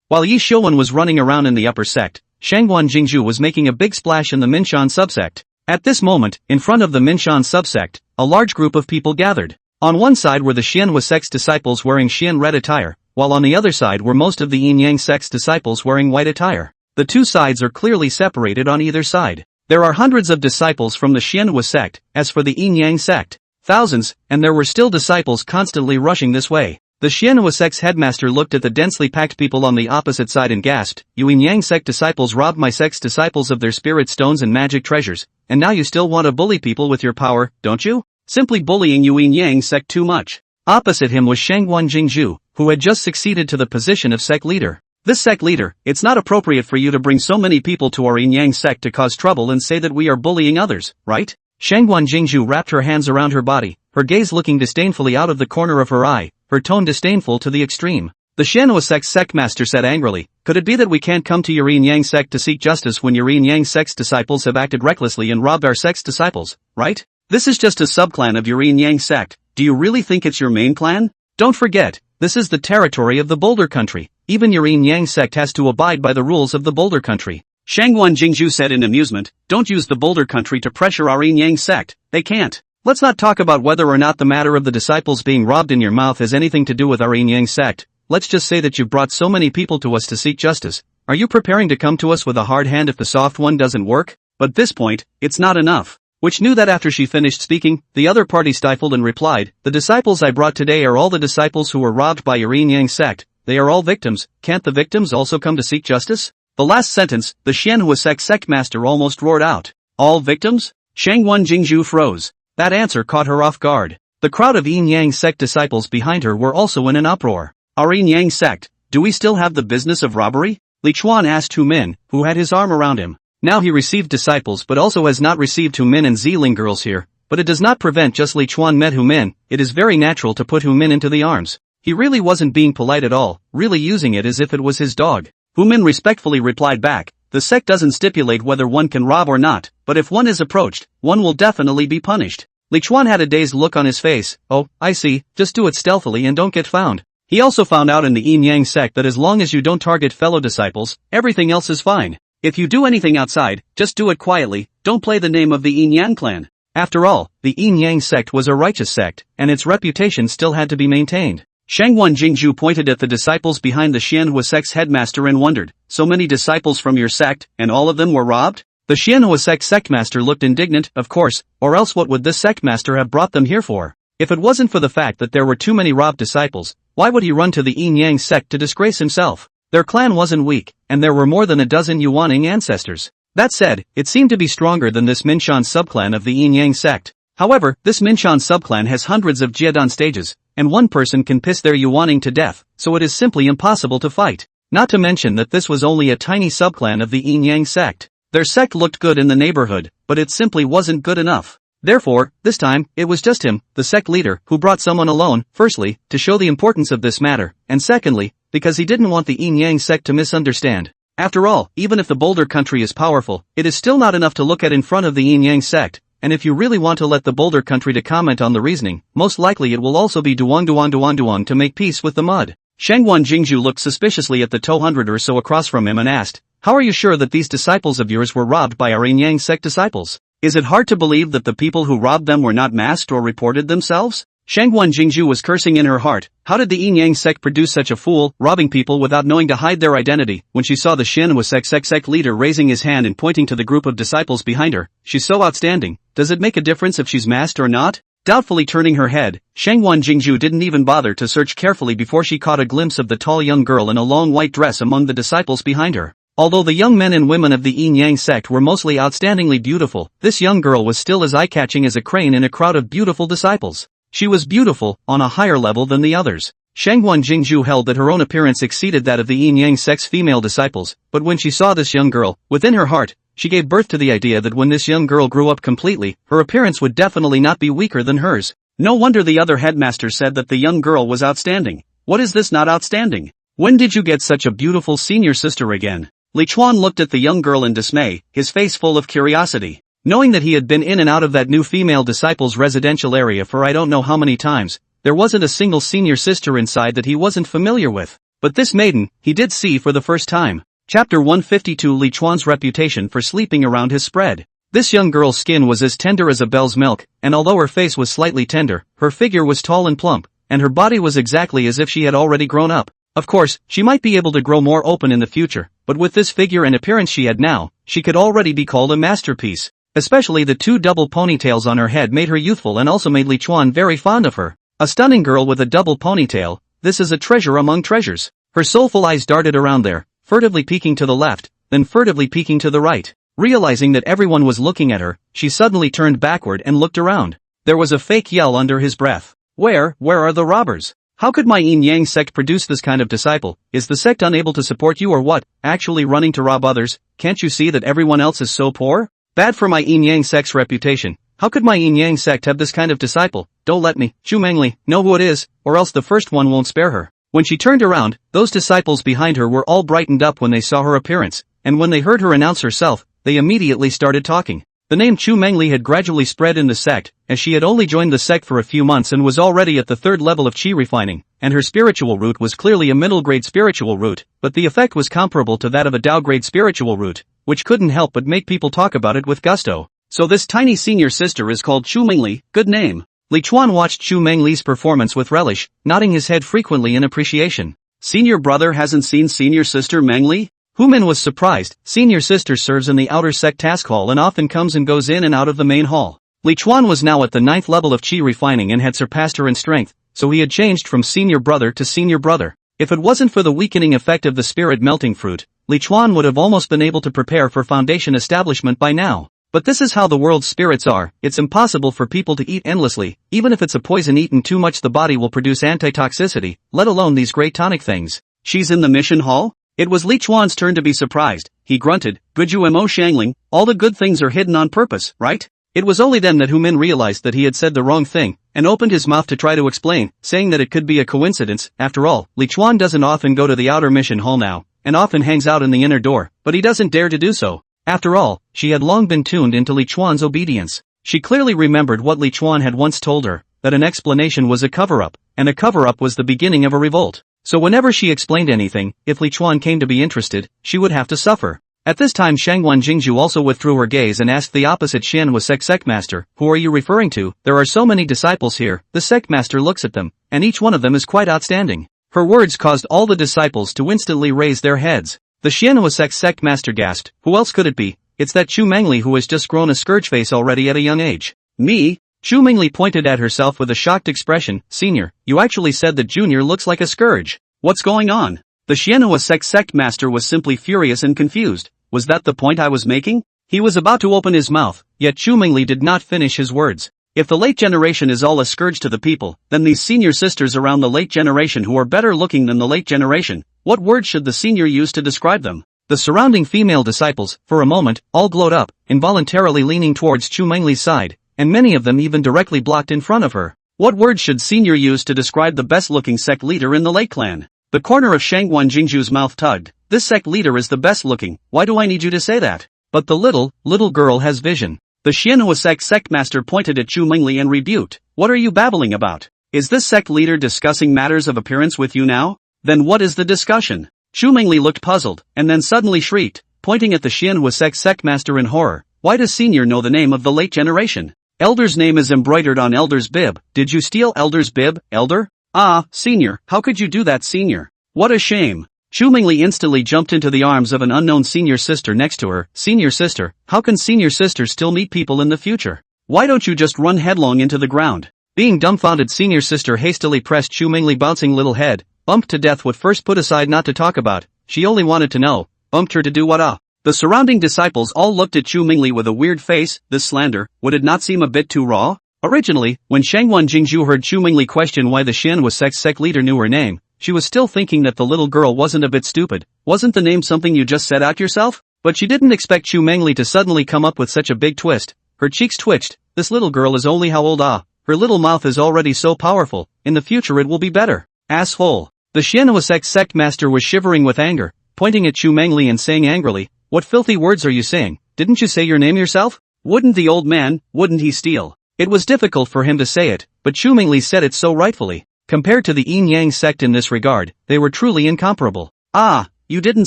While Yi Shouwen was running around in the upper sect, Shangguan Jingzhu was making a big splash in the Minshan subsect. At this moment, in front of the Minshan subsect, a large group of people gathered. On one side were the Xianhua sect's disciples wearing Xian red attire, while on the other side were most of the Yin Yang sect's disciples wearing white attire. The two sides are clearly separated on either side. There are hundreds of disciples from the Xianhua sect, as for the Yin Yang sect, thousands, and there were still disciples constantly rushing this way. The Xianhua sect's headmaster looked at the densely packed people on the opposite side and gasped, "You Yin Yang sect disciples robbed my sect's disciples of their spirit stones and magic treasures, and now you still want to bully people with your power, don't you? Simply bullying you Yin Yang sect too much." Opposite him was Shangguan Jingzhu, who had just succeeded to the position of sect leader. "This sect leader, it's not appropriate for you to bring so many people to our Yin Yang sect to cause trouble and say that we are bullying others, right?" Shangguan Jingzhu wrapped her hands around her body, her gaze looking disdainfully out of the corner of her eye, her tone disdainful to the extreme. The Xianhua sect's sect master said angrily, "Could it be that we can't come to your Yin Yang sect to seek justice when your Yin Yang sect's disciples have acted recklessly and robbed our sect's disciples, right? This is just a subclan of your Yin Yang sect. Do you really think it's your main clan? Don't forget, this is the territory of the Boulder Country. Even your Yin Yang sect has to abide by the rules of the Boulder Country." Shangguan Jingzhu said in amusement, "Don't use the Boulder Country to pressure our Yin Yang sect, they can't. Let's not talk about whether or not the matter of the disciples being robbed in your mouth has anything to do with our Yin Yang sect. Let's just say that you've brought so many people to us to seek justice. Are you preparing to come to us with a hard hand if the soft one doesn't work?" But this point, it's not enough. Which knew that after she finished speaking, the other party stifled and replied, "The disciples I brought today are all the disciples who were robbed by your Yin Yang sect. They are all victims. Can't the victims also come to seek justice?" The last sentence, the Xianhua sect master almost roared out. "All victims?" Shangguan Jingzhu froze. That answer caught her off guard. The crowd of Yin Yang sect disciples behind her were also in an uproar. "Our Yin Yang sect, do we still have the business of robbery?" Li Chuan asked Hu Min, who had his arm around him. Now he received disciples but also has not received Hu Min and Ziling girls here, but it does not prevent just Li Chuan met Hu Min. It is very natural to put Hu Min into the arms. He really wasn't being polite at all, really using it as if it was his dog. Hu Min respectfully replied back, "The sect doesn't stipulate whether one can rob or not, but if one is approached, one will definitely be punished." Li Chuan had a dazed look on his face. "Oh, I see, just do it stealthily and don't get found." He also found out in the Yin Yang sect that as long as you don't target fellow disciples, everything else is fine. If you do anything outside, just do it quietly, don't play the name of the Yin Yang clan. After all, the Yin Yang sect was a righteous sect, and its reputation still had to be maintained. Shangguan Jingzhu pointed at the disciples behind the Xianhua sect's headmaster and wondered, "So many disciples from your sect, and all of them were robbed?" The Xianhua sect's sectmaster looked indignant, "Of course, or else what would this sectmaster have brought them here for? If it wasn't for the fact that there were too many robbed disciples, why would he run to the Yin Yang sect to disgrace himself? Their clan wasn't weak, and there were more than a dozen Yuaning ancestors. That said, it seemed to be stronger than this Minshan subclan of the Yin Yang sect. However, this Minshan subclan has hundreds of Jiedan stages, and one person can piss their yuaning to death, so it is simply impossible to fight. Not to mention that this was only a tiny subclan of the Yin Yang sect. Their sect looked good in the neighborhood, but it simply wasn't good enough. Therefore, this time, it was just him, the sect leader, who brought someone alone, firstly, to show the importance of this matter, and secondly, because he didn't want the Yin Yang sect to misunderstand. After all, even if the Boulder country is powerful, it is still not enough to look at in front of the Yin Yang sect, and if you really want to let the Boulder country to comment on the reasoning, most likely it will also be duang to make peace with the mud. Shangwan Jingzhu looked suspiciously at the 200 or so across from him and asked, "How are you sure that these disciples of yours were robbed by our Yin Yang sect disciples? Is it hard to believe that the people who robbed them were not masked or reported themselves?" Shangwan Jingzhu was cursing in her heart. How did the Yin Yang sect produce such a fool, robbing people without knowing to hide their identity? When she saw the Xinhua sect leader raising his hand and pointing to the group of disciples behind her, "She's so outstanding. Does it make a difference if she's masked or not?" Doubtfully turning her head, Shangwan Jingzhu didn't even bother to search carefully before she caught a glimpse of the tall young girl in a long white dress among the disciples behind her. Although the young men and women of the Yin Yang sect were mostly outstandingly beautiful, this young girl was still as eye-catching as a crane in a crowd of beautiful disciples. She was beautiful, on a higher level than the others. Shangwan Jingzhu held that her own appearance exceeded that of the Yin Yang sect's female disciples, but when she saw this young girl, within her heart, she gave birth to the idea that when this young girl grew up completely, her appearance would definitely not be weaker than hers. No wonder the other headmaster said that the young girl was outstanding. What is this not outstanding? When did you get such a beautiful senior sister again? Li Chuan looked at the young girl in dismay, his face full of curiosity. Knowing that he had been in and out of that new female disciple's residential area for I don't know how many times, there wasn't a single senior sister inside that he wasn't familiar with. But this maiden, he did see for the first time. Chapter 152 Li Chuan's reputation for sleeping around his spread. This young girl's skin was as tender as a bell's milk, and although her face was slightly tender, her figure was tall and plump, and her body was exactly as if she had already grown up. Of course, she might be able to grow more open in the future, but with this figure and appearance she had now, she could already be called a masterpiece. Especially the two double ponytails on her head made her youthful and also made Li Chuan very fond of her. A stunning girl with a double ponytail, this is a treasure among treasures. Her soulful eyes darted around there, furtively peeking to the left, then furtively peeking to the right. Realizing that everyone was looking at her, she suddenly turned backward and looked around. There was a fake yell under his breath. Where are the robbers? How could my Yin Yang sect produce this kind of disciple? Is the sect unable to support you or what? Actually running to rob others? Can't you see that everyone else is so poor? Bad for my Yin Yang sect's reputation. How could my Yin Yang sect have this kind of disciple? Don't let me, Chu Mengyou, know who it is, or else the first one won't spare her. When she turned around, those disciples behind her were all brightened up when they saw her appearance, and when they heard her announce herself, they immediately started talking. The name Chu Mengyou had gradually spread in the sect, as she had only joined the sect for a few months and was already at the third level of chi refining, and her spiritual root was clearly a middle-grade spiritual root, but the effect was comparable to that of a Dao-grade spiritual root, which couldn't help but make people talk about it with gusto. So this tiny senior sister is called Chu Mengyou, good name. Li Chuan watched Chu Mengyou's performance with relish, nodding his head frequently in appreciation. Senior brother hasn't seen senior sister Mengyou? Hu Min was surprised. Senior sister serves in the outer sect task hall and often comes and goes in and out of the main hall. Li Chuan was now at the 9th level of chi refining and had surpassed her in strength, so he had changed from senior brother to senior brother. If it wasn't for the weakening effect of the spirit melting fruit, Li Chuan would have almost been able to prepare for foundation establishment by now. But this is how the world's spirits are. It's impossible for people to eat endlessly. Even if it's a poison eaten too much, the body will produce antitoxicity, let alone these great tonic things. She's in the mission hall? It was Li Chuan's turn to be surprised. He grunted, "Good you Mo Xiangling, all the good things are hidden on purpose, right?" It was only then that Hu Min realized that he had said the wrong thing, and opened his mouth to try to explain, saying that it could be a coincidence. After all, Li Chuan doesn't often go to the outer mission hall now, and often hangs out in the inner door, but he doesn't dare to do so. After all, she had long been tuned into Li Chuan's obedience. She clearly remembered what Li Chuan had once told her, that an explanation was a cover-up, and a cover-up was the beginning of a revolt. So whenever she explained anything, if Li Chuan came to be interested, she would have to suffer. At this time Shangwan Jingzhu also withdrew her gaze and asked the opposite Xinhua sect master, "Who are you referring to? There are so many disciples here." The sect master looks at them, and each one of them is quite outstanding. Her words caused all the disciples to instantly raise their heads. The Xinhua sect master gasped, "Who else could it be? It's that Chu Mengyou who has just grown a scourge face already at a young age." "Me?" Chu Mengyou pointed at herself with a shocked expression. "Senior, you actually said that Junior looks like a scourge. What's going on?" The Xinhua sect master was simply furious and confused. Was that the point I was making? He was about to open his mouth, yet Chu Mengyou did not finish his words. If the late generation is all a scourge to the people, then these senior sisters around the late generation who are better looking than the late generation, what word should the senior use to describe them? The surrounding female disciples, for a moment, all glowed up, involuntarily leaning towards Chu Mengyou's side, and many of them even directly blocked in front of her. What word should senior use to describe the best-looking sect leader in the late clan? The corner of Shangguan Jingzhu's mouth tugged. This sect leader is the best-looking, why do I need you to say that? But the little girl has vision. The Xianhua sect master pointed at Chu Mengyou and rebuked. What are you babbling about? Is this sect leader discussing matters of appearance with you now? Then what is the discussion? Chu Mengyou looked puzzled, and then suddenly shrieked, pointing at the Xianhua sect master in horror. Why does senior know the name of the late generation? Elder's name is embroidered on Elder's bib. Did you steal Elder's bib, Elder? Ah, senior, how could you do that, senior? What a shame. Chu Mengyou instantly jumped into the arms of an unknown senior sister next to her. Senior sister, how can senior sister still meet people in the future? Why don't you just run headlong into the ground? Being dumbfounded, senior sister hastily pressed Chu Mengyou's bouncing little head, bumped to death what first put aside not to talk about, she only wanted to know, bumped her to do what? The surrounding disciples all looked at Chu Mengyou with a weird face. This slander, would it not seem a bit too raw? Originally, when Shangguan Jingzhu heard Chu Mengyou question why the Xianhua sect leader knew her name, she was still thinking that the little girl wasn't a bit stupid. Wasn't the name something you just said out yourself? But she didn't expect Chu Mengyou to suddenly come up with such a big twist. Her cheeks twitched. This little girl is only how old? Her little mouth is already so powerful. In the future it will be better. Asshole. The Xianhua sect master was shivering with anger, pointing at Chu Mengyou and saying angrily, what filthy words are you saying? Didn't you say your name yourself? Wouldn't the old man, wouldn't he steal? It was difficult for him to say it, but Chu Mengyou said it so rightfully. Compared to the Yin Yang sect in this regard, they were truly incomparable. Ah, you didn't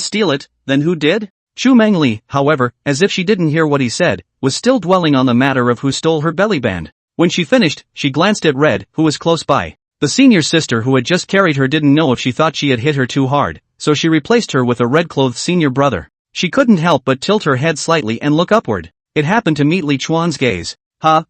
steal it, then who did? Chu Mengyou, however, as if she didn't hear what he said, was still dwelling on the matter of who stole her belly band. When she finished, she glanced at Red, who was close by. The senior sister who had just carried her didn't know if she thought she had hit her too hard, so she replaced her with a red-clothed senior brother. She couldn't help but tilt her head slightly and look upward. It happened to meet Li Chuan's gaze.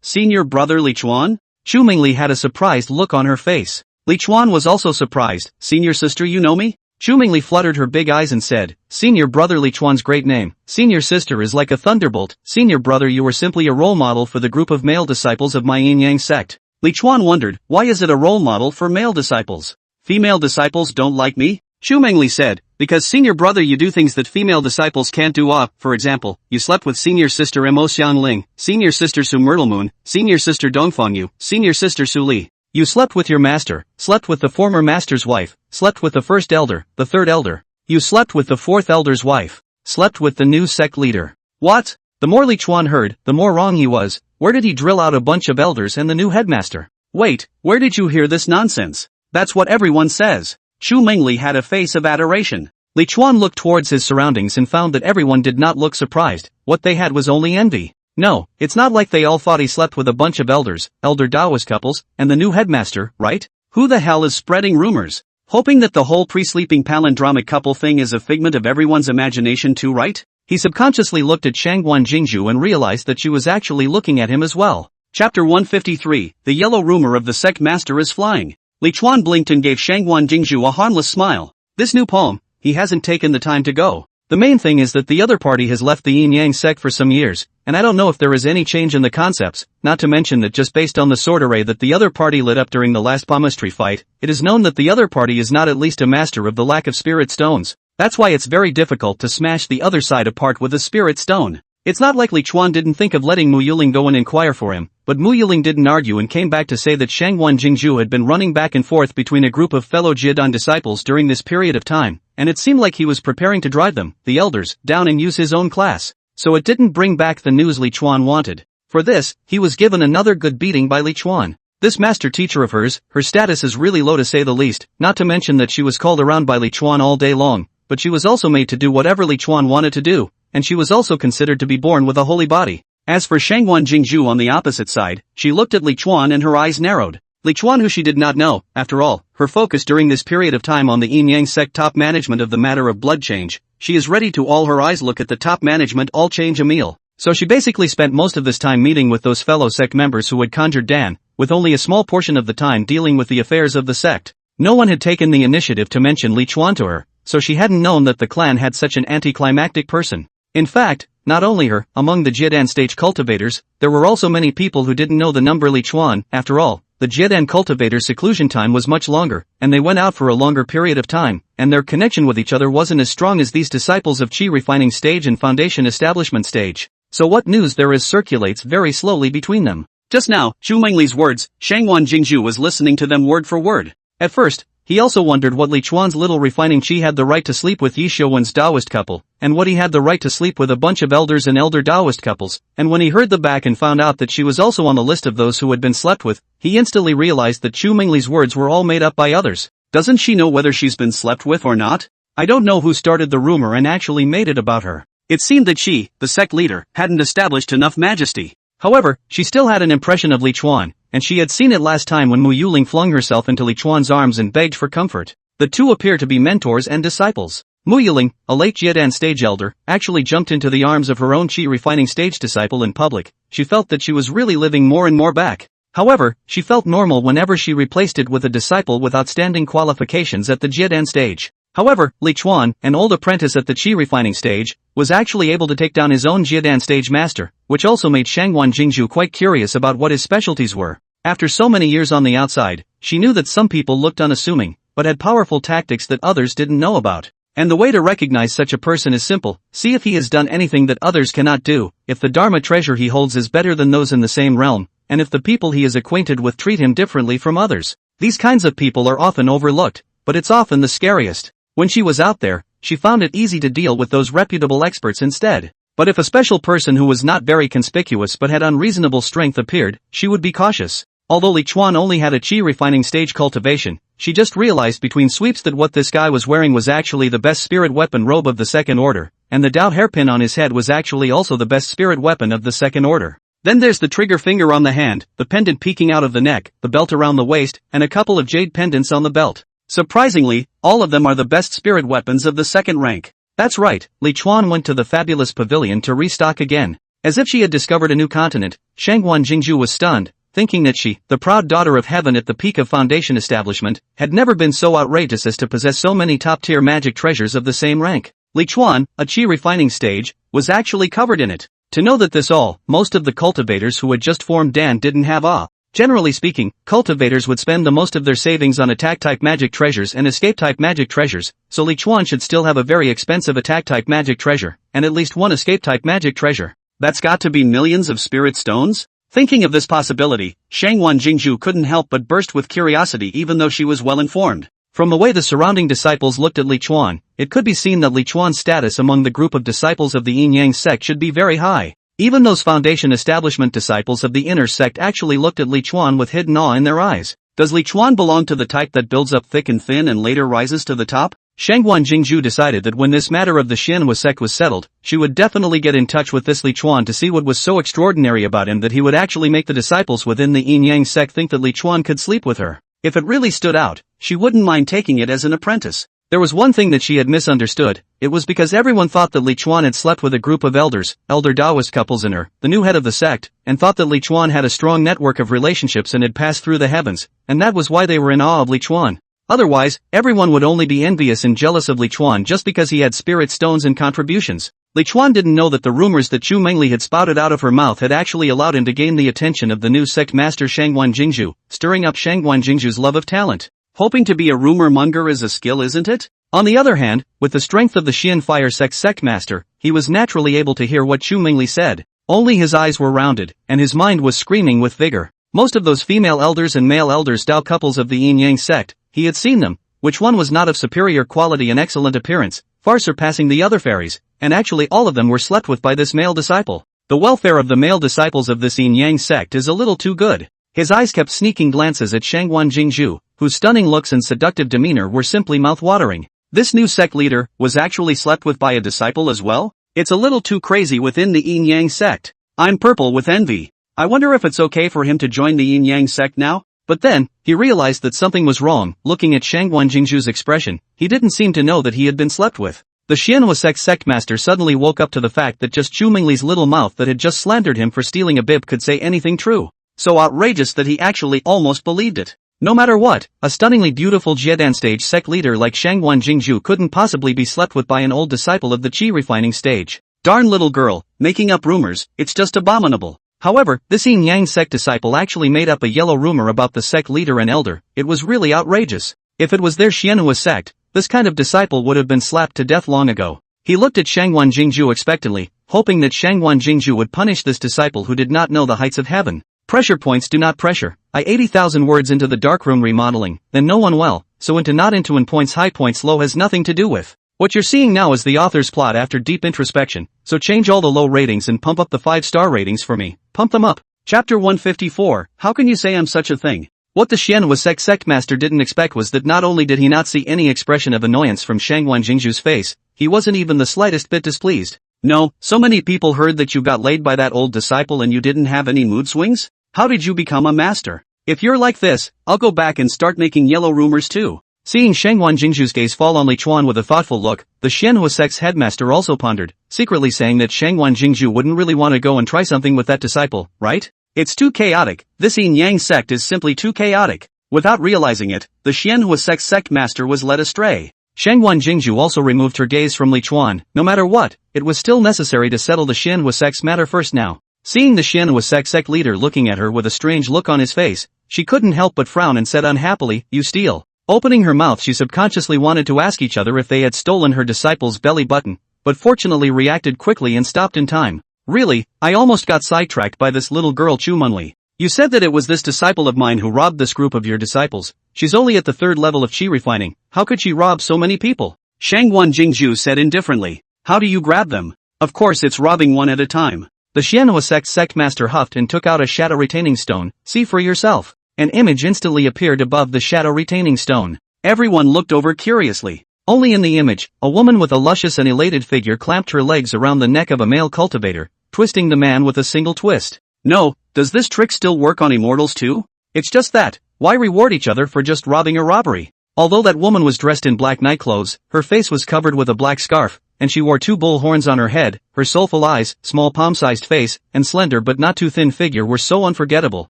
Senior brother Li Chuan? Chu Mengyou had a surprised look on her face. Li Chuan was also surprised. Senior sister, you know me? Chu Mengyou fluttered her big eyes and said, Senior brother Li Chuan's great name. Senior sister is like a thunderbolt. Senior brother, you were simply a role model for the group of male disciples of my Yin Yang sect. Li Chuan wondered, why is it a role model for male disciples? Female disciples don't like me? Chu Mengyou said, because senior brother you do things that female disciples can't do. For example, you slept with senior sister Mo Xiangling, senior sister Su Moon, senior sister Dongfangyu, senior sister Su Li. You slept with your master, slept with the former master's wife, slept with the first elder, the third elder. You slept with the fourth elder's wife, slept with the new sect leader. What? The more Li Chuan heard, the more wrong he was. Where did he drill out a bunch of elders and the new headmaster? Wait, where did you hear this nonsense? That's what everyone says. Chu Mengyou had a face of adoration. Li Chuan looked towards his surroundings and found that everyone did not look surprised. What they had was only envy. No, it's not like they all thought he slept with a bunch of elders, elder Taoist couples, and the new headmaster, right? Who the hell is spreading rumors? Hoping that the whole pre-sleeping palindromic couple thing is a figment of everyone's imagination too, right? He subconsciously looked at Shangguan Jingzhu and realized that she was actually looking at him as well. Chapter 153, The Yellow Rumor of the Sect Master is Flying. Li Chuan blinked and gave Shangguan Jingzhu a harmless smile. This new poem, he hasn't taken the time to go. The main thing is that the other party has left the Yin Yang sect for some years, and I don't know if there is any change in the concepts, not to mention that just based on the sword array that the other party lit up during the last palmistry fight, it is known that the other party is not at least a master of the lack of spirit stones. That's why it's very difficult to smash the other side apart with a spirit stone. It's not like Li Chuan didn't think of letting Mo Xiangling go and inquire for him, but Mo Xiangling didn't argue and came back to say that Shangguan Jingzhu had been running back and forth between a group of fellow Jiedan disciples during this period of time, and it seemed like he was preparing to drive them, the elders, down and use his own class. So it didn't bring back the news Li Chuan wanted. For this, he was given another good beating by Li Chuan. This master teacher of hers, her status is really low to say the least, not to mention that she was called around by Li Chuan all day long, but she was also made to do whatever Li Chuan wanted to do, and she was also considered to be born with a holy body. As for Shangguan Jingzhu on the opposite side, she looked at Li Chuan and her eyes narrowed. Li Chuan, who she did not know, after all, her focus during this period of time on the Yin Yang sect top management of the matter of blood change, she is ready to all her eyes look at the top management all change a meal. So she basically spent most of this time meeting with those fellow sect members who had conjured Dan, with only a small portion of the time dealing with the affairs of the sect. No one had taken the initiative to mention Li Chuan to her, so she hadn't known that the clan had such an anticlimactic person. In fact, not only her, among the Jiedan stage cultivators, there were also many people who didn't know the number Li Chuan. After all, the Jiedan cultivators' seclusion time was much longer, and they went out for a longer period of time, and their connection with each other wasn't as strong as these disciples of Qi refining stage and foundation establishment stage. So what news there is circulates very slowly between them. Just now, Chu Mengyou's words, Shangwan Jingzhu was listening to them word for word. At first, he also wondered what Li Chuan's little refining Qi had the right to sleep with Yi Xiuwen's Taoist couple, and what he had the right to sleep with a bunch of elders and elder Taoist couples, and when he heard the back and found out that she was also on the list of those who had been slept with, he instantly realized that Chu Mengyou's words were all made up by others. Doesn't she know whether she's been slept with or not? I don't know who started the rumor and actually made it about her. It seemed that she, the sect leader, hadn't established enough majesty. However, she still had an impression of Li Chuan, and she had seen it last time when Mo Xiangling flung herself into Li Chuan's arms and begged for comfort. The two appear to be mentors and disciples. Mo Xiangling, a late Jiedan stage elder, actually jumped into the arms of her own Qi refining stage disciple in public. She felt that she was really living more and more back. However, she felt normal whenever she replaced it with a disciple with outstanding qualifications at the Jiedan stage. However, Li Chuan, an old apprentice at the Qi refining stage, was actually able to take down his own Jiedan stage master, which also made Shangwan Jingzhu quite curious about what his specialties were. After so many years on the outside, she knew that some people looked unassuming, but had powerful tactics that others didn't know about. And the way to recognize such a person is simple: see if he has done anything that others cannot do, if the Dharma treasure he holds is better than those in the same realm, and if the people he is acquainted with treat him differently from others. These kinds of people are often overlooked, but it's often the scariest. When she was out there, she found it easy to deal with those reputable experts instead. But if a special person who was not very conspicuous but had unreasonable strength appeared, she would be cautious. Although Li Chuan only had a Qi refining stage cultivation, she just realized between sweeps that what this guy was wearing was actually the best spirit weapon robe of the second order, and the Dao hairpin on his head was actually also the best spirit weapon of the second order. Then there's the trigger finger on the hand, the pendant peeking out of the neck, the belt around the waist, and a couple of jade pendants on the belt. Surprisingly, all of them are the best spirit weapons of the second rank. That's right, Li Chuan went to the fabulous pavilion to restock again. As if she had discovered a new continent, Shangwan Jingzhu was stunned, thinking that she, the proud daughter of heaven at the peak of foundation establishment, had never been so outrageous as to possess so many top-tier magic treasures of the same rank. Li Chuan, a Qi refining stage, was actually covered in it. To know that most of the cultivators who had just formed Dan didn't have awe. Generally speaking, cultivators would spend the most of their savings on attack-type magic treasures and escape-type magic treasures, so Li Chuan should still have a very expensive attack-type magic treasure, and at least one escape-type magic treasure. That's got to be millions of spirit stones? Thinking of this possibility, Shangwan Jingzhu couldn't help but burst with curiosity even though she was well informed. From the way the surrounding disciples looked at Li Chuan, it could be seen that Li Chuan's status among the group of disciples of the Yin-Yang sect should be very high. Even those foundation establishment disciples of the inner sect actually looked at Li Chuan with hidden awe in their eyes. Does Li Chuan belong to the type that builds up thick and thin and later rises to the top? Shangwan Jingzhu decided that when this matter of the Xinhua sect was settled, she would definitely get in touch with this Li Chuan to see what was so extraordinary about him that he would actually make the disciples within the Yin-Yang sect think that Li Chuan could sleep with her. If it really stood out, she wouldn't mind taking it as an apprentice. There was one thing that she had misunderstood. It was because everyone thought that Li Chuan had slept with a group of elder Taoist couples in her, the new head of the sect, and thought that Li Chuan had a strong network of relationships and had passed through the heavens, and that was why they were in awe of Li Chuan. Otherwise, everyone would only be envious and jealous of Li Chuan just because he had spirit stones and contributions. Li Chuan didn't know that the rumors that Chu Mengyou had spouted out of her mouth had actually allowed him to gain the attention of the new sect master Shangwan Jingzhu, stirring up Shangwan Jingzhu's love of talent. Hoping to be a rumor monger is a skill, isn't it? On the other hand, with the strength of the Xian Fire sect master, he was naturally able to hear what Chu Mengyou said. Only his eyes were rounded, and his mind was screaming with vigor. Most of those female elders and male elders Dao couples of the Yin-Yang sect, he had seen them. Which one was not of superior quality and excellent appearance, far surpassing the other fairies, and actually all of them were slept with by this male disciple. The welfare of the male disciples of this Yin-Yang sect is a little too good. His eyes kept sneaking glances at Shangwan Jingzhu, whose stunning looks and seductive demeanor were simply mouth-watering. This new sect leader was actually slept with by a disciple as well? It's a little too crazy within the Yin-Yang sect. I'm purple with envy. I wonder if it's okay for him to join the Yin-Yang sect now? But then, he realized that something was wrong. Looking at Shangwan Jingzhu's expression, he didn't seem to know that he had been slept with. The Xinhua sect master suddenly woke up to the fact that just Chu Mengyou's little mouth that had just slandered him for stealing a bib could say anything true. So outrageous that he actually almost believed it. No matter what, a stunningly beautiful Jiedan stage sect leader like Shangwan Jingzhu couldn't possibly be slept with by an old disciple of the Qi refining stage. Darn little girl, making up rumors, it's just abominable. However, this yin yang sect disciple actually made up a yellow rumor about the sect leader and elder. It was really outrageous. If it was their Manhwa sect, this kind of disciple would have been slapped to death long ago. He looked at Shangwan Jingju expectantly, hoping that Shangwan Jingju would punish this disciple who did not know the heights of heaven. Pressure points do not pressure. I 80,000 words into the darkroom remodeling, then no one well, so into not into and points high points low has nothing to do with. What you're seeing now is the author's plot after deep introspection, so change all the low ratings and pump up the 5-star ratings for me. Pump them up. Chapter 154, How can you say I'm such a thing? What the Manhwa sect master didn't expect was that not only did he not see any expression of annoyance from Shangwan Jingju's face, he wasn't even the slightest bit displeased. No, so many people heard that you got laid by that old disciple and you didn't have any mood swings? How did you become a master? If you're like this, I'll go back and start making yellow rumors too. Seeing Shangwan Jingju's gaze fall on Li Chuan with a thoughtful look, the Manhwa sect's headmaster also pondered, secretly saying that Shangwan Jingju wouldn't really want to go and try something with that disciple, right? It's too chaotic. This yin yang sect is simply too chaotic. Without realizing it, the Manhwa sect master was led astray. Shangwan Jingju also removed her gaze from Li Chuan. No matter what, it was still necessary to settle the Manhwa sect's matter first now. Seeing the Manhwa sect leader looking at her with a strange look on his face, she couldn't help but frown and said unhappily, "You steal." Opening her mouth, she subconsciously wanted to ask each other if they had stolen her disciple's belly button, but fortunately reacted quickly and stopped in time. Really, I almost got sidetracked by this little girl Chu Mengyou. You said that it was this disciple of mine who robbed this group of your disciples. She's only at the 3rd level of chi refining. How could she rob so many people? Shangwan Jingju said indifferently. How do you grab them? Of course it's robbing one at a time. The Manhwa sect master huffed and took out a shadow retaining stone. See for yourself. An image instantly appeared above the shadow retaining stone. Everyone looked over curiously. Only in the image, a woman with a luscious and elated figure clamped her legs around the neck of a male cultivator, twisting the man with a single twist. No, does this trick still work on immortals too? It's just that, why reward each other for just robbing a robbery? Although that woman was dressed in black night clothes, her face was covered with a black scarf, and she wore 2 bull horns on her head. Her soulful eyes, small palm-sized face, and slender but not too thin figure were so unforgettable.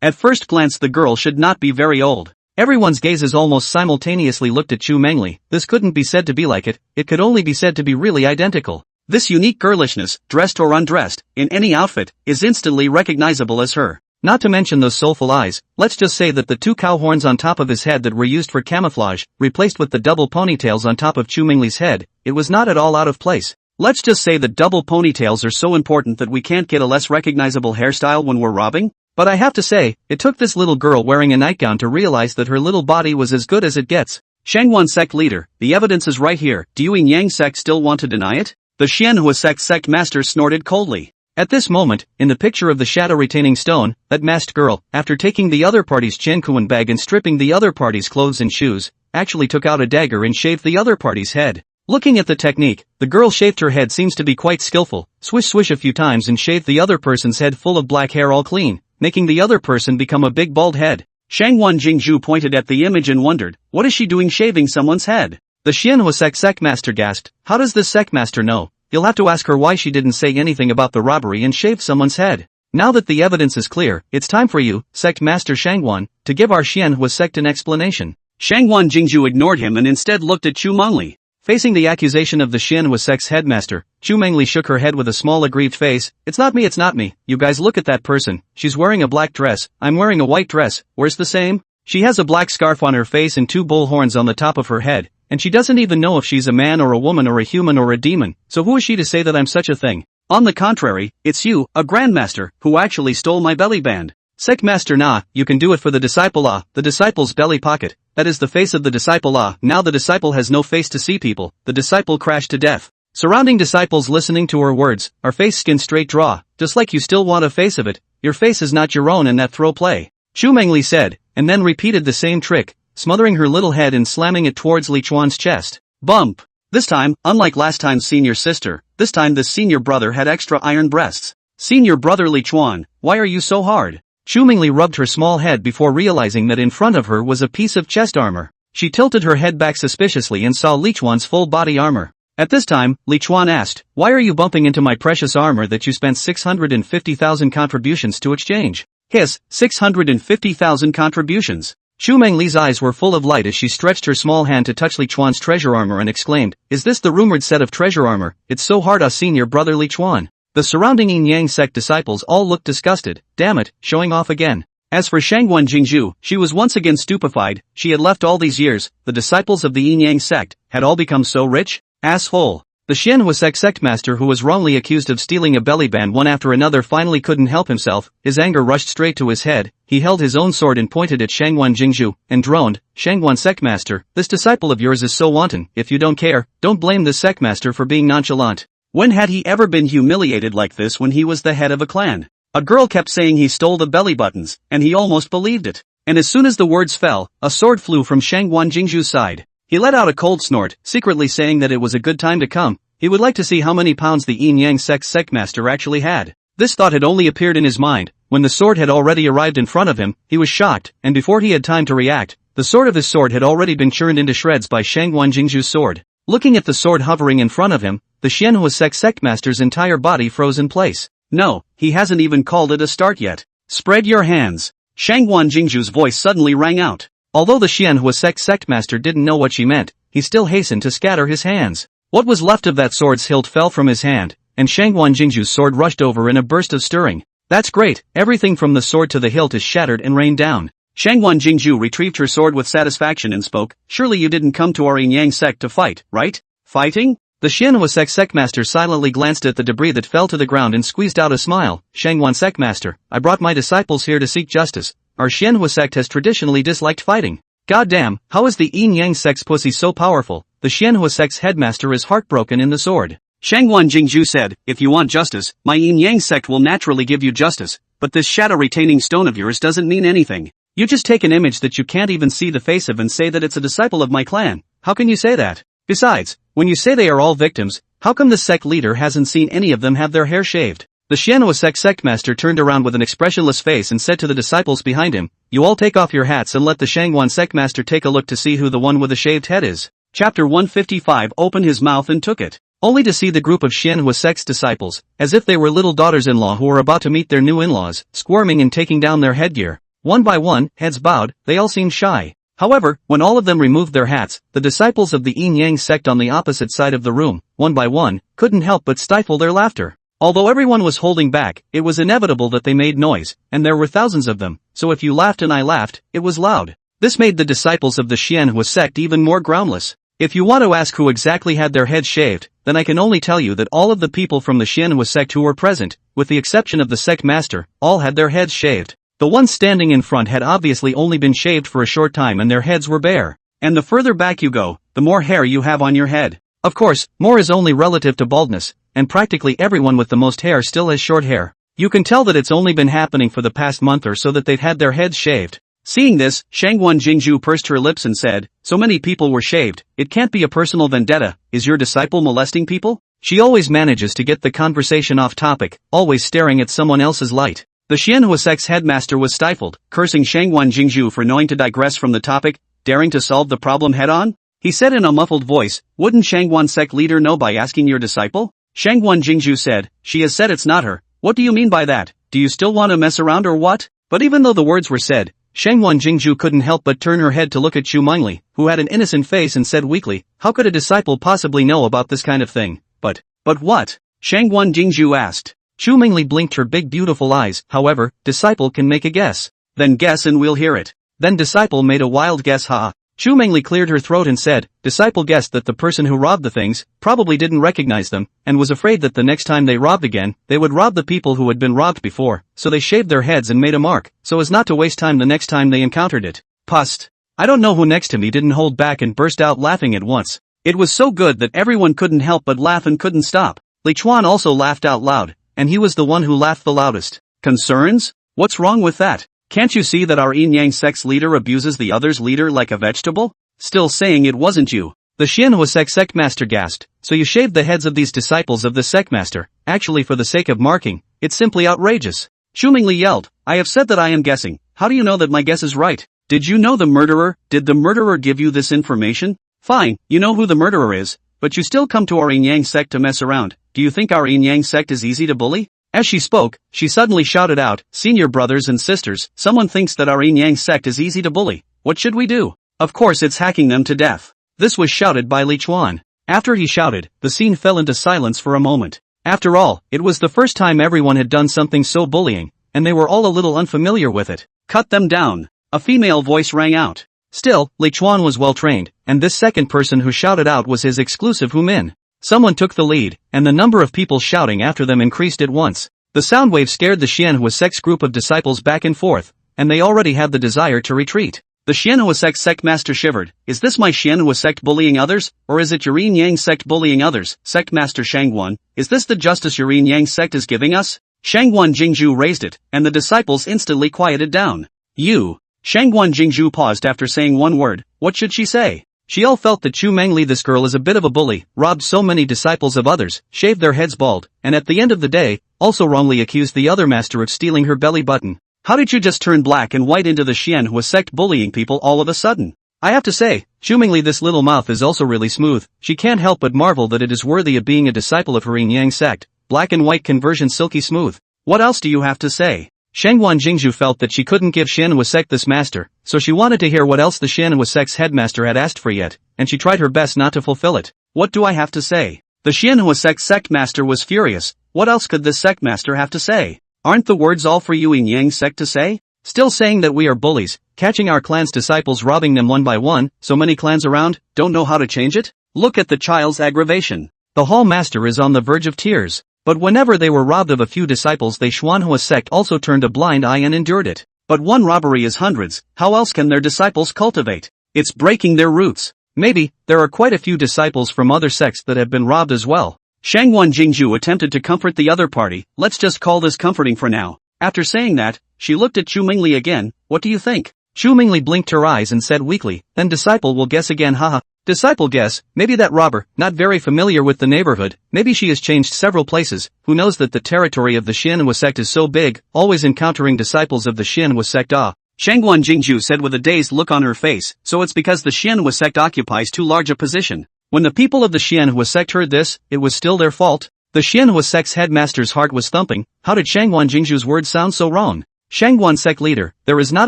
At first glance the girl should not be very old. Everyone's gazes almost simultaneously looked at Chu Mengyou. This couldn't be said to be like it could only be said to be really identical. This unique girlishness, dressed or undressed, in any outfit, is instantly recognizable as her. Not to mention those soulful eyes. Let's just say that the 2 cow horns on top of his head that were used for camouflage, replaced with the double ponytails on top of Chu Mengyou's head, it was not at all out of place. Let's just say that double ponytails are so important that we can't get a less recognizable hairstyle when we're robbing? But I have to say, it took this little girl wearing a nightgown to realize that her little body was as good as it gets. Shangwan sect leader, the evidence is right here. Do you yin yang sect still want to deny it? The Manhwa sect master snorted coldly. At this moment, in the picture of the shadow retaining stone, that masked girl, after taking the other party's Chenkuan bag and stripping the other party's clothes and shoes, actually took out a dagger and shaved the other party's head. Looking at the technique, the girl shaved her head seems to be quite skillful. Swish swish a few times and shaved the other person's head full of black hair all clean, making the other person become a big bald head. Shangwan Jingju pointed at the image and wondered, what is she doing shaving someone's head? The Manhwa sect master gasped. How does this sect master know? You'll have to ask her why she didn't say anything about the robbery and shaved someone's head. Now that the evidence is clear, it's time for you, sect master Shangwan, to give our Manhwa sect an explanation. Shangwan Jingju ignored him and instead looked at Chu Mengyou. Facing the accusation of the Manhwa sect's headmaster, Chu Mengyou shook her head with a small aggrieved face. It's not me. You guys look at that person. She's wearing a black dress. I'm wearing a white dress. Where's the same? She has a black scarf on her face and 2 bull horns on the top of her head, and she doesn't even know if she's a man or a woman or a human or a demon. So who is she to say that I'm such a thing? On the contrary, it's you, a grandmaster, who actually stole my belly band. Sect master nah, you can do it for the disciple the disciple's belly pocket. That is the face of the disciple now the disciple has no face to see people. The disciple crashed to death. Surrounding disciples listening to her words, our face skin straight draw, just like you still want a face of it. Your face is not your own in that throw play. Chu Mengyou said, and then repeated the same trick, smothering her little head and slamming it towards Li Chuan's chest. Bump. This time, unlike last time's senior sister, this time the senior brother had extra iron breasts. Senior brother Li Chuan, why are you so hard? Chu Mengyou rubbed her small head before realizing that in front of her was a piece of chest armor. She tilted her head back suspiciously and saw Li Chuan's full body armor. At this time, Li Chuan asked, why are you bumping into my precious armor that you spent 650,000 contributions to exchange? Hiss, 650,000 contributions. Chu Mengli's eyes were full of light as she stretched her small hand to touch Li Chuan's treasure armor and exclaimed, "Is this the rumored set of treasure armor? It's so hard us senior brother Li Chuan." The surrounding Yin Yang sect disciples all looked disgusted. Damn it, showing off again. As for Shangguan Jingzhu, she was once again stupefied. She had left all these years. The disciples of the Yin Yang sect had all become so rich? Asshole. The Manhwa sect master who was wrongly accused of stealing a belly band one after another finally couldn't help himself. His anger rushed straight to his head. He held his own sword and pointed at Shangguan Jingzhu, and droned, "Shangguan sect master, this disciple of yours is so wanton. If you don't care, don't blame this sect master for being nonchalant." When had he ever been humiliated like this when he was the head of a clan? A girl kept saying he stole the belly buttons, and he almost believed it. And as soon as the words fell, a sword flew from Shangguan Jingzhu's side. He let out a cold snort, secretly saying that it was a good time to come. He would like to see how many pounds the Yin Yang sect master actually had. This thought had only appeared in his mind. When the sword had already arrived in front of him, he was shocked, and before he had time to react, the sword of his sword had already been churned into shreds by Shangguan Jingzhu's sword. Looking at the sword hovering in front of him, the Manhwa sect master's entire body froze in place. No, he hasn't even called it a start yet. Spread your hands. Shangguan Jingzhu's voice suddenly rang out. Although the Manhwa sect master didn't know what she meant, he still hastened to scatter his hands. What was left of that sword's hilt fell from his hand, and Shangguan Jingzhu's sword rushed over in a burst of stirring. That's great, everything from the sword to the hilt is shattered and rained down. Shangguan Jingzhu retrieved her sword with satisfaction and spoke, "Surely you didn't come to our Yin Yang sect to fight, right? Fighting?" The Manhwa sect master silently glanced at the debris that fell to the ground and squeezed out a smile. "Shangguan sect master, I brought my disciples here to seek justice. Our Manhwa sect has traditionally disliked fighting. Goddamn, how is the Yin Yang sect's pussy so powerful?" The Manhwa sect's headmaster is heartbroken in the sword. Shangguan Jingzhu said, "If you want justice, my Yin Yang sect will naturally give you justice, but this shadow-retaining stone of yours doesn't mean anything. You just take an image that you can't even see the face of and say that it's a disciple of my clan. How can you say that? Besides, when you say they are all victims, how come the sect leader hasn't seen any of them have their hair shaved?" The Manhwa sect master turned around with an expressionless face and said to the disciples behind him, "You all take off your hats and let the Shangguan sect master take a look to see who the one with the shaved head is." Chapter 155 opened his mouth and took it, only to see the group of Manhwa sect's disciples, as if they were little daughters-in-law who were about to meet their new in-laws, squirming and taking down their headgear. One by one, heads bowed, they all seemed shy. However, when all of them removed their hats, the disciples of the Yin Yang sect on the opposite side of the room, one by one, couldn't help but stifle their laughter. Although everyone was holding back, it was inevitable that they made noise, and there were thousands of them, so if you laughed and I laughed, it was loud. This made the disciples of the Manhwa sect even more groundless. If you want to ask who exactly had their heads shaved, then I can only tell you that all of the people from the Manhwa sect who were present, with the exception of the sect master, all had their heads shaved. The ones standing in front had obviously only been shaved for a short time and their heads were bare. And the further back you go, the more hair you have on your head. Of course, more is only relative to baldness, and practically everyone with the most hair still has short hair. You can tell that it's only been happening for the past month or so that they've had their heads shaved. Seeing this, Shangguan Jingzhu pursed her lips and said, "So many people were shaved, it can't be a personal vendetta. Is your disciple molesting people?" She always manages to get the conversation off topic, always staring at someone else's light. The Manhwa sect's headmaster was stifled, cursing Shangguan Jingzhu for knowing to digress from the topic, daring to solve the problem head-on. He said in a muffled voice, "Wouldn't Shangguan sect leader know by asking your disciple?" Shangguan Jingzhu said, "She has said it's not her. What do you mean by that? Do you still want to mess around or what?" But even though the words were said, Shangguan Jingzhu couldn't help but turn her head to look at Chu Mengyou, who had an innocent face and said weakly, "How could a disciple possibly know about this kind of thing?" But what? Shangguan Jingzhu asked. Chu Mengyou blinked her big beautiful eyes. "However, disciple can make a guess." "Then guess and we'll hear it." Then disciple made a wild guess. Chu Mengyou cleared her throat and said, "Disciple guessed that the person who robbed the things probably didn't recognize them, and was afraid that the next time they robbed again, they would rob the people who had been robbed before, so they shaved their heads and made a mark, so as not to waste time the next time they encountered it." Pust. I don't know who next to me didn't hold back and burst out laughing at once. It was so good that everyone couldn't help but laugh and couldn't stop. Li Chuan also laughed out loud, and he was the one who laughed the loudest. "Concerns? What's wrong with that? Can't you see that our Yin Yang sect's leader abuses the other's leader like a vegetable?" "Still saying it wasn't you." The Manhwa sect master gasped. "So you shaved the heads of these disciples of the sect master, actually for the sake of marking? It's simply outrageous." Chu Mengyou yelled, "I have said that I am guessing. How do you know that my guess is right? Did you know the murderer? Did the murderer give you this information? Fine, you know who the murderer is, but you still come to our Yin Yang sect to mess around. Do you think our Yin Yang sect is easy to bully?" As she spoke, she suddenly shouted out, "Senior brothers and sisters, someone thinks that our Yin Yang sect is easy to bully. What should we do? Of course it's hacking them to death. This was shouted by Li Chuan. After he shouted, the scene fell into silence for a moment. After all, it was the first time everyone had done something so bullying, and they were all a little unfamiliar with it. Cut them down. A female voice rang out. Still, Li Chuan was well trained, and this second person who shouted out was his exclusive Hu Min. Someone took the lead, and the number of people shouting after them increased at once. The sound wave scared the Xianhua sect's group of disciples back and forth, and they already had the desire to retreat. The Xianhua sect master shivered. Is this my Xianhua sect bullying others, or is it your Yin Yang sect bullying others? Sect master Shangguan, is this the justice your Yin Yang sect is giving us? Shangguan Jingzhu raised it, and the disciples instantly quieted down. You. Shangguan Jingzhu paused after saying one word. What should she say? She all felt that Chu Mengyou, this girl, is a bit of a bully, robbed so many disciples of others, shaved their heads bald, and at the end of the day, also wrongly accused the other master of stealing her belly button. How did you just turn black and white into the Xianhua sect bullying people all of a sudden? I have to say, Chu Mengyou, this little mouth is also really smooth. She can't help but marvel that it is worthy of being a disciple of her Yin Yang sect. Black and white conversion, silky smooth. What else do you have to say? Shangguan Jingzhu felt that she couldn't give Xianhua sect this master, so she wanted to hear what else the Xianhua sect's headmaster had asked for yet, and she tried her best not to fulfill it. What do I have to say? The Xianhua sect master was furious. What else could this sect master have to say? Aren't the words all for you Yin Yang sect to say? Still saying that we are bullies, catching our clan's disciples, robbing them one by one, so many clans around, don't know how to change it? Look at the child's aggravation. The hall master is on the verge of tears. But whenever they were robbed of a few disciples, the Xianhua sect also turned a blind eye and endured it. But one robbery is hundreds, how else can their disciples cultivate? It's breaking their roots. Maybe, there are quite a few disciples from other sects that have been robbed as well. Shangguan Jingzhu attempted to comfort the other party. Let's just call this comforting for now. After saying that, she looked at Chu Mengyou again. What do you think? Chu Mengyou blinked her eyes and said weakly, then disciple will guess again, haha. Disciple guess, maybe that robber, not very familiar with the neighborhood, maybe she has changed several places, who knows that the territory of the Xianhua sect is so big, always encountering disciples of the Xianhua sect. Shangguan Jingzhu said with a dazed look on her face, so it's because the Xianhua sect occupies too large a position. When the people of the Xianhua sect heard this, it was still their fault. The Xianhua sect's headmaster's heart was thumping. How did Shangguan Jingzhu's words sound so wrong? Shangguan sect leader, there is not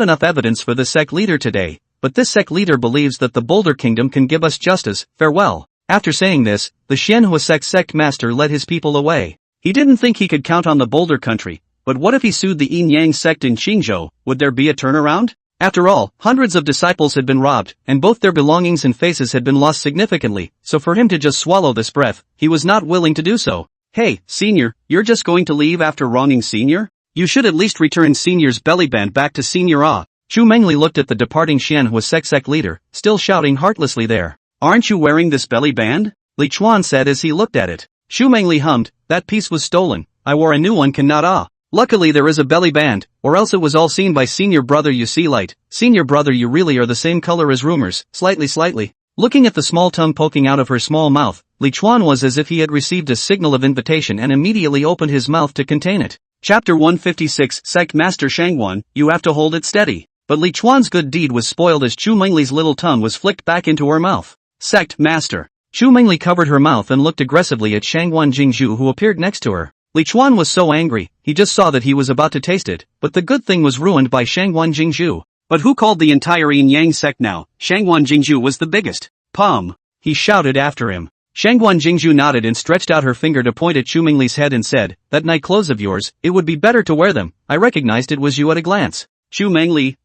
enough evidence for the sect leader today. But this sect leader believes that the Boulder Kingdom can give us justice, farewell. After saying this, the Xianhua sect master led his people away. He didn't think he could count on the Boulder country, but what if he sued the Yin Yang sect in Qingzhou? Would there be a turnaround? After all, hundreds of disciples had been robbed, and both their belongings and faces had been lost significantly, so for him to just swallow this breath, he was not willing to do so. Hey, senior, you're just going to leave after wronging senior? You should at least return senior's bellyband back to senior. Chu Mengyou looked at the departing Xianhua sect leader, still shouting heartlessly there. Aren't you wearing this belly band? Li Chuan said as he looked at it. Chu Mengyou hummed, that piece was stolen. I wore a new one, cannot. Luckily there is a belly band, or else it was all seen by senior brother. You see light. Senior brother, you really are the same color as rumors, slightly. Looking at the small tongue poking out of her small mouth, Li Chuan was as if he had received a signal of invitation and immediately opened his mouth to contain it. Chapter 156 Sect Master Shangguan, you have to hold it steady. But Li Chuan's good deed was spoiled as Chu Mengyou's little tongue was flicked back into her mouth. Sect Master. Chu Mengyou covered her mouth and looked aggressively at Shangguan Jingzhu, who appeared next to her. Li Chuan was so angry, he just saw that he was about to taste it, but the good thing was ruined by Shangguan Jingzhu. But who called the entire Yin Yang sect now? Shangguan Jingzhu was the biggest. Pum! He shouted after him. Shangguan Jingzhu nodded and stretched out her finger to point at Chu Mengyou's head and said, that night clothes of yours, it would be better to wear them. I recognized it was you at a glance. Chu Mengyou,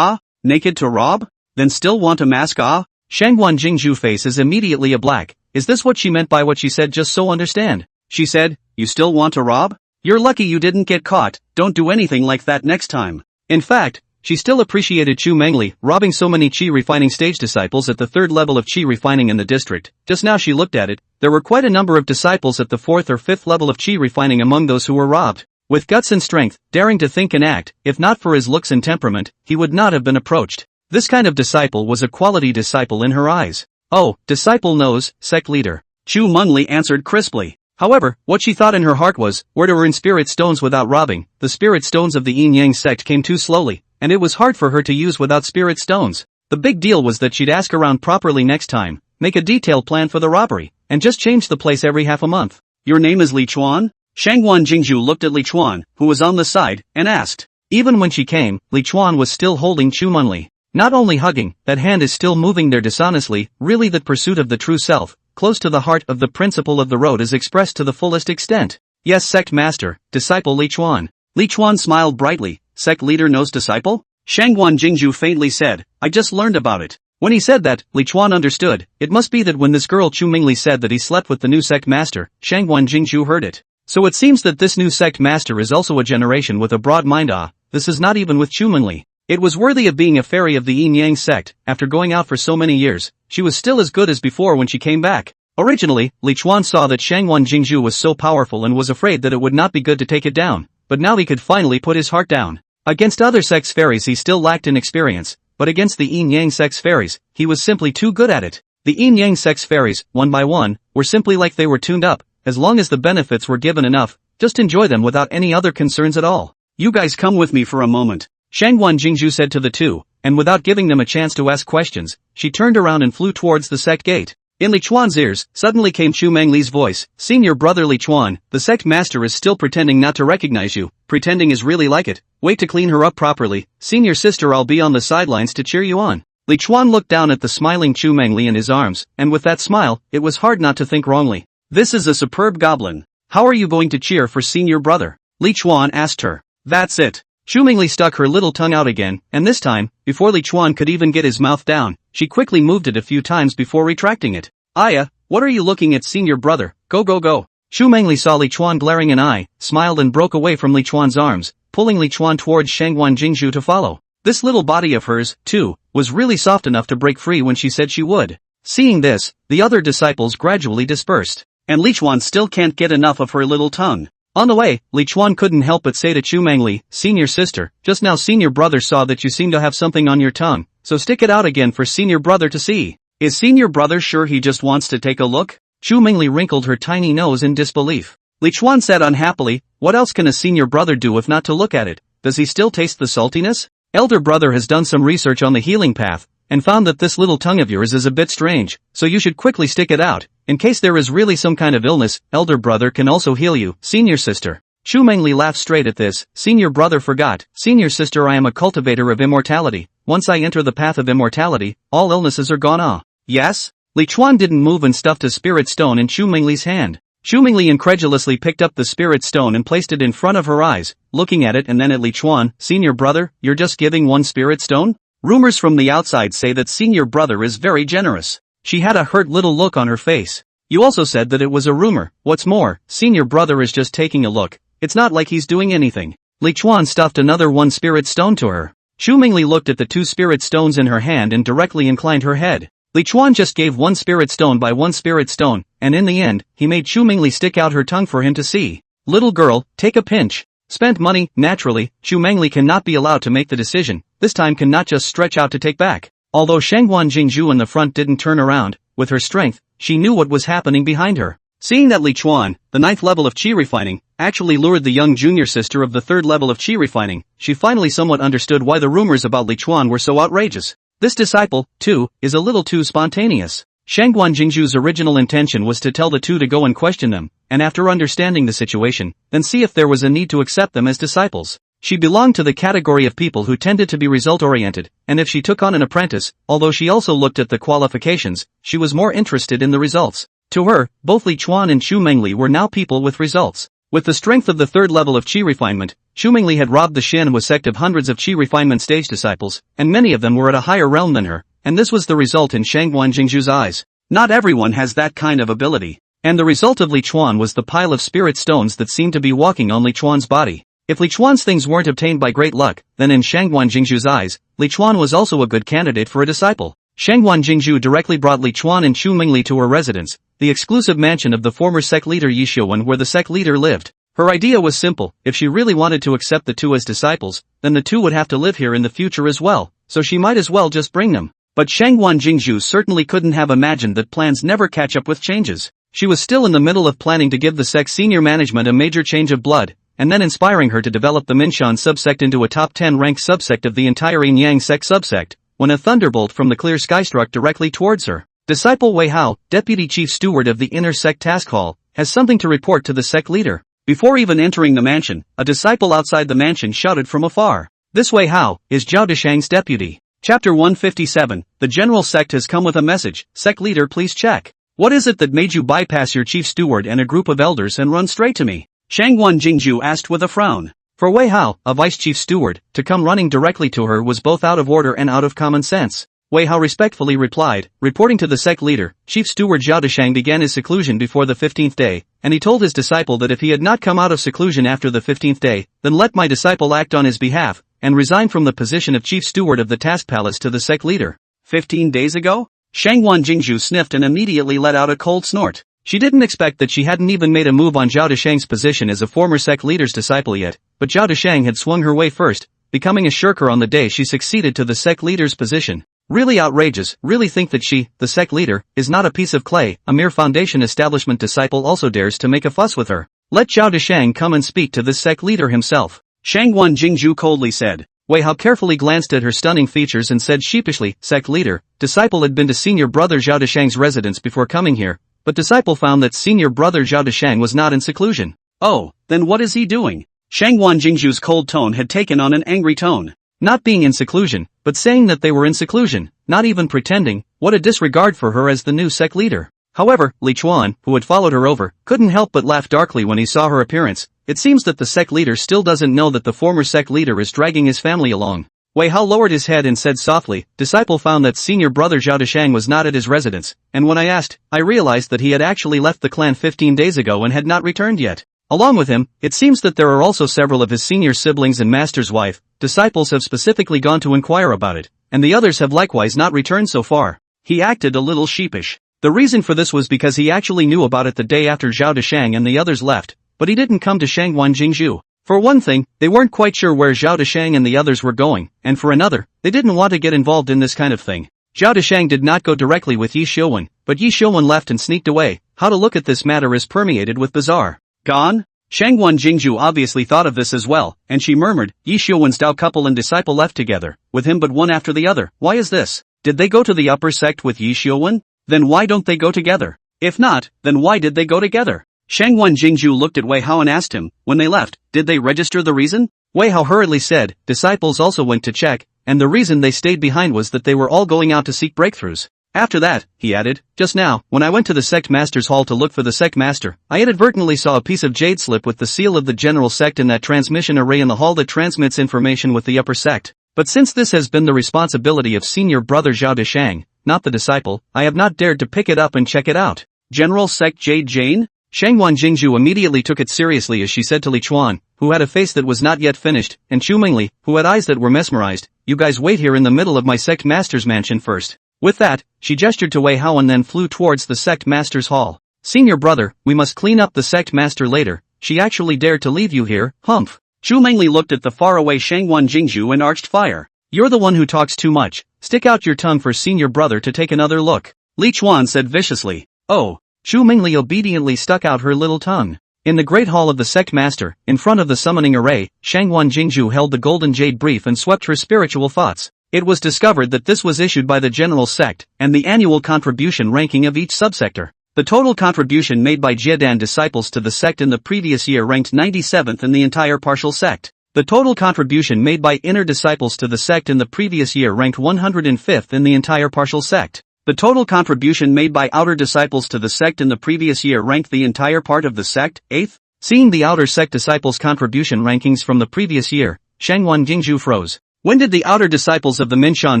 naked to rob? Then still want a mask? Shangguan Jingzhu face is immediately a black. Is this what she meant by what she said? Just so understand. She said, you still want to rob? You're lucky you didn't get caught, don't do anything like that next time. In fact, she still appreciated Chu Mengyou robbing so many chi refining stage disciples at the 3rd level of chi refining in the district. Just now she looked at it, there were quite a number of disciples at the 4th or 5th level of chi refining among those who were robbed. With guts and strength, daring to think and act, if not for his looks and temperament, he would not have been approached. This kind of disciple was a quality disciple in her eyes. Oh, disciple knows, sect leader. Chu Mengyou answered crisply. However, what she thought in her heart was, where to earn spirit stones without robbing. The spirit stones of the Yin Yang sect came too slowly, and it was hard for her to use without spirit stones. The big deal was that she'd ask around properly next time, make a detailed plan for the robbery, and just change the place every half a month. Your name is Li Chuan? Shangguan Jingzhu looked at Li Chuan, who was on the side, and asked. Even when she came, Li Chuan was still holding Chu Mengyou. Not only hugging, that hand is still moving there dishonestly, really that pursuit of the true self, close to the heart of the principle of the road is expressed to the fullest extent. Yes, sect master, disciple Li Chuan. Li Chuan smiled brightly. Sect leader knows disciple? Shangguan Jingzhu faintly said, I just learned about it. When he said that, Li Chuan understood. It must be that when this girl Chu Mengyou said that he slept with the new sect master, Shangguan Jingzhu heard it. So it seems that this new sect master is also a generation with a broad mind. This is not even with Chu Mengyou. It was worthy of being a fairy of the Yin Yang sect. After going out for so many years, she was still as good as before when she came back. Originally, Li Chuan saw that Shangguan Jingzhu was so powerful and was afraid that it would not be good to take it down, but now he could finally put his heart down. Against other sects fairies he still lacked in experience, but against the Yin Yang sect's fairies, he was simply too good at it. The Yin Yang sect's fairies, one by one, were simply like they were tuned up. As long as the benefits were given enough, just enjoy them without any other concerns at all. You guys come with me for a moment, Shangguan Jingzhu said to the two, and without giving them a chance to ask questions, she turned around and flew towards the sect gate. In Li Chuan's ears, suddenly came Chu Mengli's voice, Senior brother Li Chuan, the sect master is still pretending not to recognize you, pretending is really like it, wait to clean her up properly, senior sister I'll be on the sidelines to cheer you on. Li Chuan looked down at the smiling Chu Mengli in his arms, and with that smile, it was hard not to think wrongly. This is a superb goblin. How are you going to cheer for senior brother? Li Chuan asked her. That's it. Chu Mengli stuck her little tongue out again, and this time, before Li Chuan could even get his mouth down, she quickly moved it a few times before retracting it. Aya, what are you looking at senior brother, go go go. Chu Mengli saw Li Chuan glaring an eye, smiled and broke away from Li Chuan's arms, pulling Li Chuan towards Shangguan Jingzhu to follow. This little body of hers, too, was really soft enough to break free when she said she would. Seeing this, the other disciples gradually dispersed. And Li Chuan still can't get enough of her little tongue. On the way, Li Chuan couldn't help but say to Chu Mengli, senior sister, just now senior brother saw that you seem to have something on your tongue, so stick it out again for senior brother to see. Is senior brother sure he just wants to take a look? Chu Mengli wrinkled her tiny nose in disbelief. Li Chuan said unhappily, what else can a senior brother do if not to look at it? Does he still taste the saltiness? Elder brother has done some research on the healing path, and found that this little tongue of yours is a bit strange, so you should quickly stick it out. In case there is really some kind of illness, elder brother can also heal you, senior sister. Chu Mengli laughed straight at this, senior brother forgot, senior sister I am a cultivator of immortality, once I enter the path of immortality, all illnesses are gone. Yes? Li Chuan didn't move and stuffed a spirit stone in Chu Mengli's hand. Chu Mengli incredulously picked up the spirit stone and placed it in front of her eyes, looking at it and then at Li Chuan, senior brother, you're just giving one spirit stone? Rumors from the outside say that senior brother is very generous. She had a hurt little look on her face. You also said that it was a rumor. What's more, senior brother is just taking a look. It's not like he's doing anything. Li Chuan stuffed another one spirit stone to her. Chu Mengli looked at the two spirit stones in her hand and directly inclined her head. Li Chuan just gave one spirit stone by one spirit stone, and in the end, he made Chu Mengli stick out her tongue for him to see. Little girl, take a pinch. Spent money, naturally, Chu Mengli cannot be allowed to make the decision, this time cannot just stretch out to take back. Although Shangguan Jingzhu in the front didn't turn around, with her strength, she knew what was happening behind her. Seeing that Li Chuan, the 9th level of qi refining, actually lured the young junior sister of the 3rd level of qi refining, she finally somewhat understood why the rumors about Li Chuan were so outrageous. This disciple, too, is a little too spontaneous. Shangguan Jingzhu's original intention was to tell the two to go and question them, and after understanding the situation, then see if there was a need to accept them as disciples. She belonged to the category of people who tended to be result-oriented, and if she took on an apprentice, although she also looked at the qualifications, she was more interested in the results. To her, both Li Chuan and Chu Mengli were now people with results. With the strength of the 3rd level of qi refinement, Chu Mengli had robbed the Manhwa sect of hundreds of qi refinement stage disciples, and many of them were at a higher realm than her, and this was the result in Shangguan Jingzhu's eyes. Not everyone has that kind of ability. And the result of Li Chuan was the pile of spirit stones that seemed to be walking on Li Chuan's body. If Li Chuan's things weren't obtained by great luck, then in Shangguan Jingzhu's eyes, Li Chuan was also a good candidate for a disciple. Shangguan Jingzhu directly brought Li Chuan and Chu Mengli to her residence, the exclusive mansion of the former sect leader Yi Xiuwen where the sect leader lived. Her idea was simple, if she really wanted to accept the two as disciples, then the two would have to live here in the future as well, so she might as well just bring them. But Shangguan Jingzhu certainly couldn't have imagined that plans never catch up with changes. She was still in the middle of planning to give the sect's senior management a major change of blood, and then inspiring her to develop the Minshan subsect into a top 10 ranked subsect of the entire Yin Yang sect subsect, when a thunderbolt from the clear sky struck directly towards her. Disciple Wei Hao, deputy chief steward of the inner sect task hall, has something to report to the sect leader. Before even entering the mansion, a disciple outside the mansion shouted from afar. This Wei Hao is Zhao Deshang's deputy. Chapter 157, The General Sect has come with a message. Sect leader, please check. What is it that made you bypass your chief steward and a group of elders and run straight to me? Shangwan Jingju asked with a frown. For Wei Hao, a vice chief steward, to come running directly to her was both out of order and out of common sense. Wei Hao respectfully replied, reporting to the sect leader, Chief Steward Zhao Deshang began his seclusion before the 15th day, and he told his disciple that if he had not come out of seclusion after the 15th day, then let my disciple act on his behalf, and resign from the position of chief steward of the task palace to the sect leader. 15 days ago? Shangwan Jingju sniffed and immediately let out a cold snort. She didn't expect that she hadn't even made a move on Zhao Deshang's position as a former sect leader's disciple yet, but Zhao Deshang had swung her way first, becoming a shirker on the day she succeeded to the sect leader's position. Really outrageous, really think that she, the sect leader, is not a piece of clay, a mere foundation establishment disciple also dares to make a fuss with her. Let Zhao Deshang come and speak to this sect leader himself. Shangwan Jingju coldly said. Wei Hao carefully glanced at her stunning features and said sheepishly, Sect leader, disciple had been to senior brother Zhao Deshang's residence before coming here, but disciple found that senior brother Zhao Deshang was not in seclusion. Oh, then what is he doing? Shangwan Jingju's cold tone had taken on an angry tone. Not being in seclusion, but saying that they were in seclusion, not even pretending, what a disregard for her as the new sect leader. However, Li Chuan, who had followed her over, couldn't help but laugh darkly when he saw her appearance. It seems that the sect leader still doesn't know that the former sect leader is dragging his family along. Wei Hao lowered his head and said softly, disciple found that senior brother Zhao Deshang was not at his residence, and when I asked, I realized that he had actually left the clan 15 days ago and had not returned yet. Along with him, it seems that there are also several of his senior siblings and master's wife. Disciples have specifically gone to inquire about it, and the others have likewise not returned so far. He acted a little sheepish. The reason for this was because he actually knew about it the day after Zhao Deshang and the others left, but he didn't come to Shangwan Jingju. For one thing, they weren't quite sure where Zhao Deshang and the others were going, and for another, they didn't want to get involved in this kind of thing. Zhao Deshang did not go directly with Yi Xiuwen, but Yi Xiuwen left and sneaked away. How to look at this matter is permeated with bizarre. Gone? Shangwan Jingju obviously thought of this as well, and she murmured, Yi Xiuwen's Dao couple and disciple left together, with him but one after the other. Why is this? Did they go to the upper sect with Yi Xiuwen? Then why don't they go together? If not, then why did they go together? Shangwan Jingju looked at Wei Hao and asked him, when they left, did they register the reason? Wei Hao hurriedly said, disciples also went to check, and the reason they stayed behind was that they were all going out to seek breakthroughs. After that, he added, just now, when I went to the sect master's hall to look for the sect master, I inadvertently saw a piece of jade slip with the seal of the general sect in that transmission array in the hall that transmits information with the upper sect. But since this has been the responsibility of senior brother Zhao Deshang, not the disciple, I have not dared to pick it up and check it out. General sect Jade Jane? Shangwan Jingju immediately took it seriously as she said to Li Chuan, who had a face that was not yet finished, and Chu Mengyou, who had eyes that were mesmerized, you guys wait here in the middle of my sect master's mansion first. With that, she gestured to Wei Hao and then flew towards the sect master's hall. Senior brother, we must clean up the sect master later. She actually dared to leave you here, humph. Chu Mengyou looked at the faraway Shangwan Jingju and arched fire. You're the one who talks too much. Stick out your tongue for senior brother to take another look. Li Chuan said viciously. Oh. Chu Mengyou obediently stuck out her little tongue. In the great hall of the sect master, in front of the summoning array, Shangwan Jingju held the golden jade brief and swept her spiritual thoughts. It was discovered that this was issued by the general sect, and the annual contribution ranking of each subsector. The total contribution made by Jiedan disciples to the sect in the previous year ranked 97th in the entire partial sect. The total contribution made by inner disciples to the sect in the previous year ranked 105th in the entire partial sect. The total contribution made by outer disciples to the sect in the previous year ranked the entire part of the sect 8th. Seeing the outer sect disciples' contribution rankings from the previous year, Shangwan Jingju froze. When did the outer disciples of the Minshan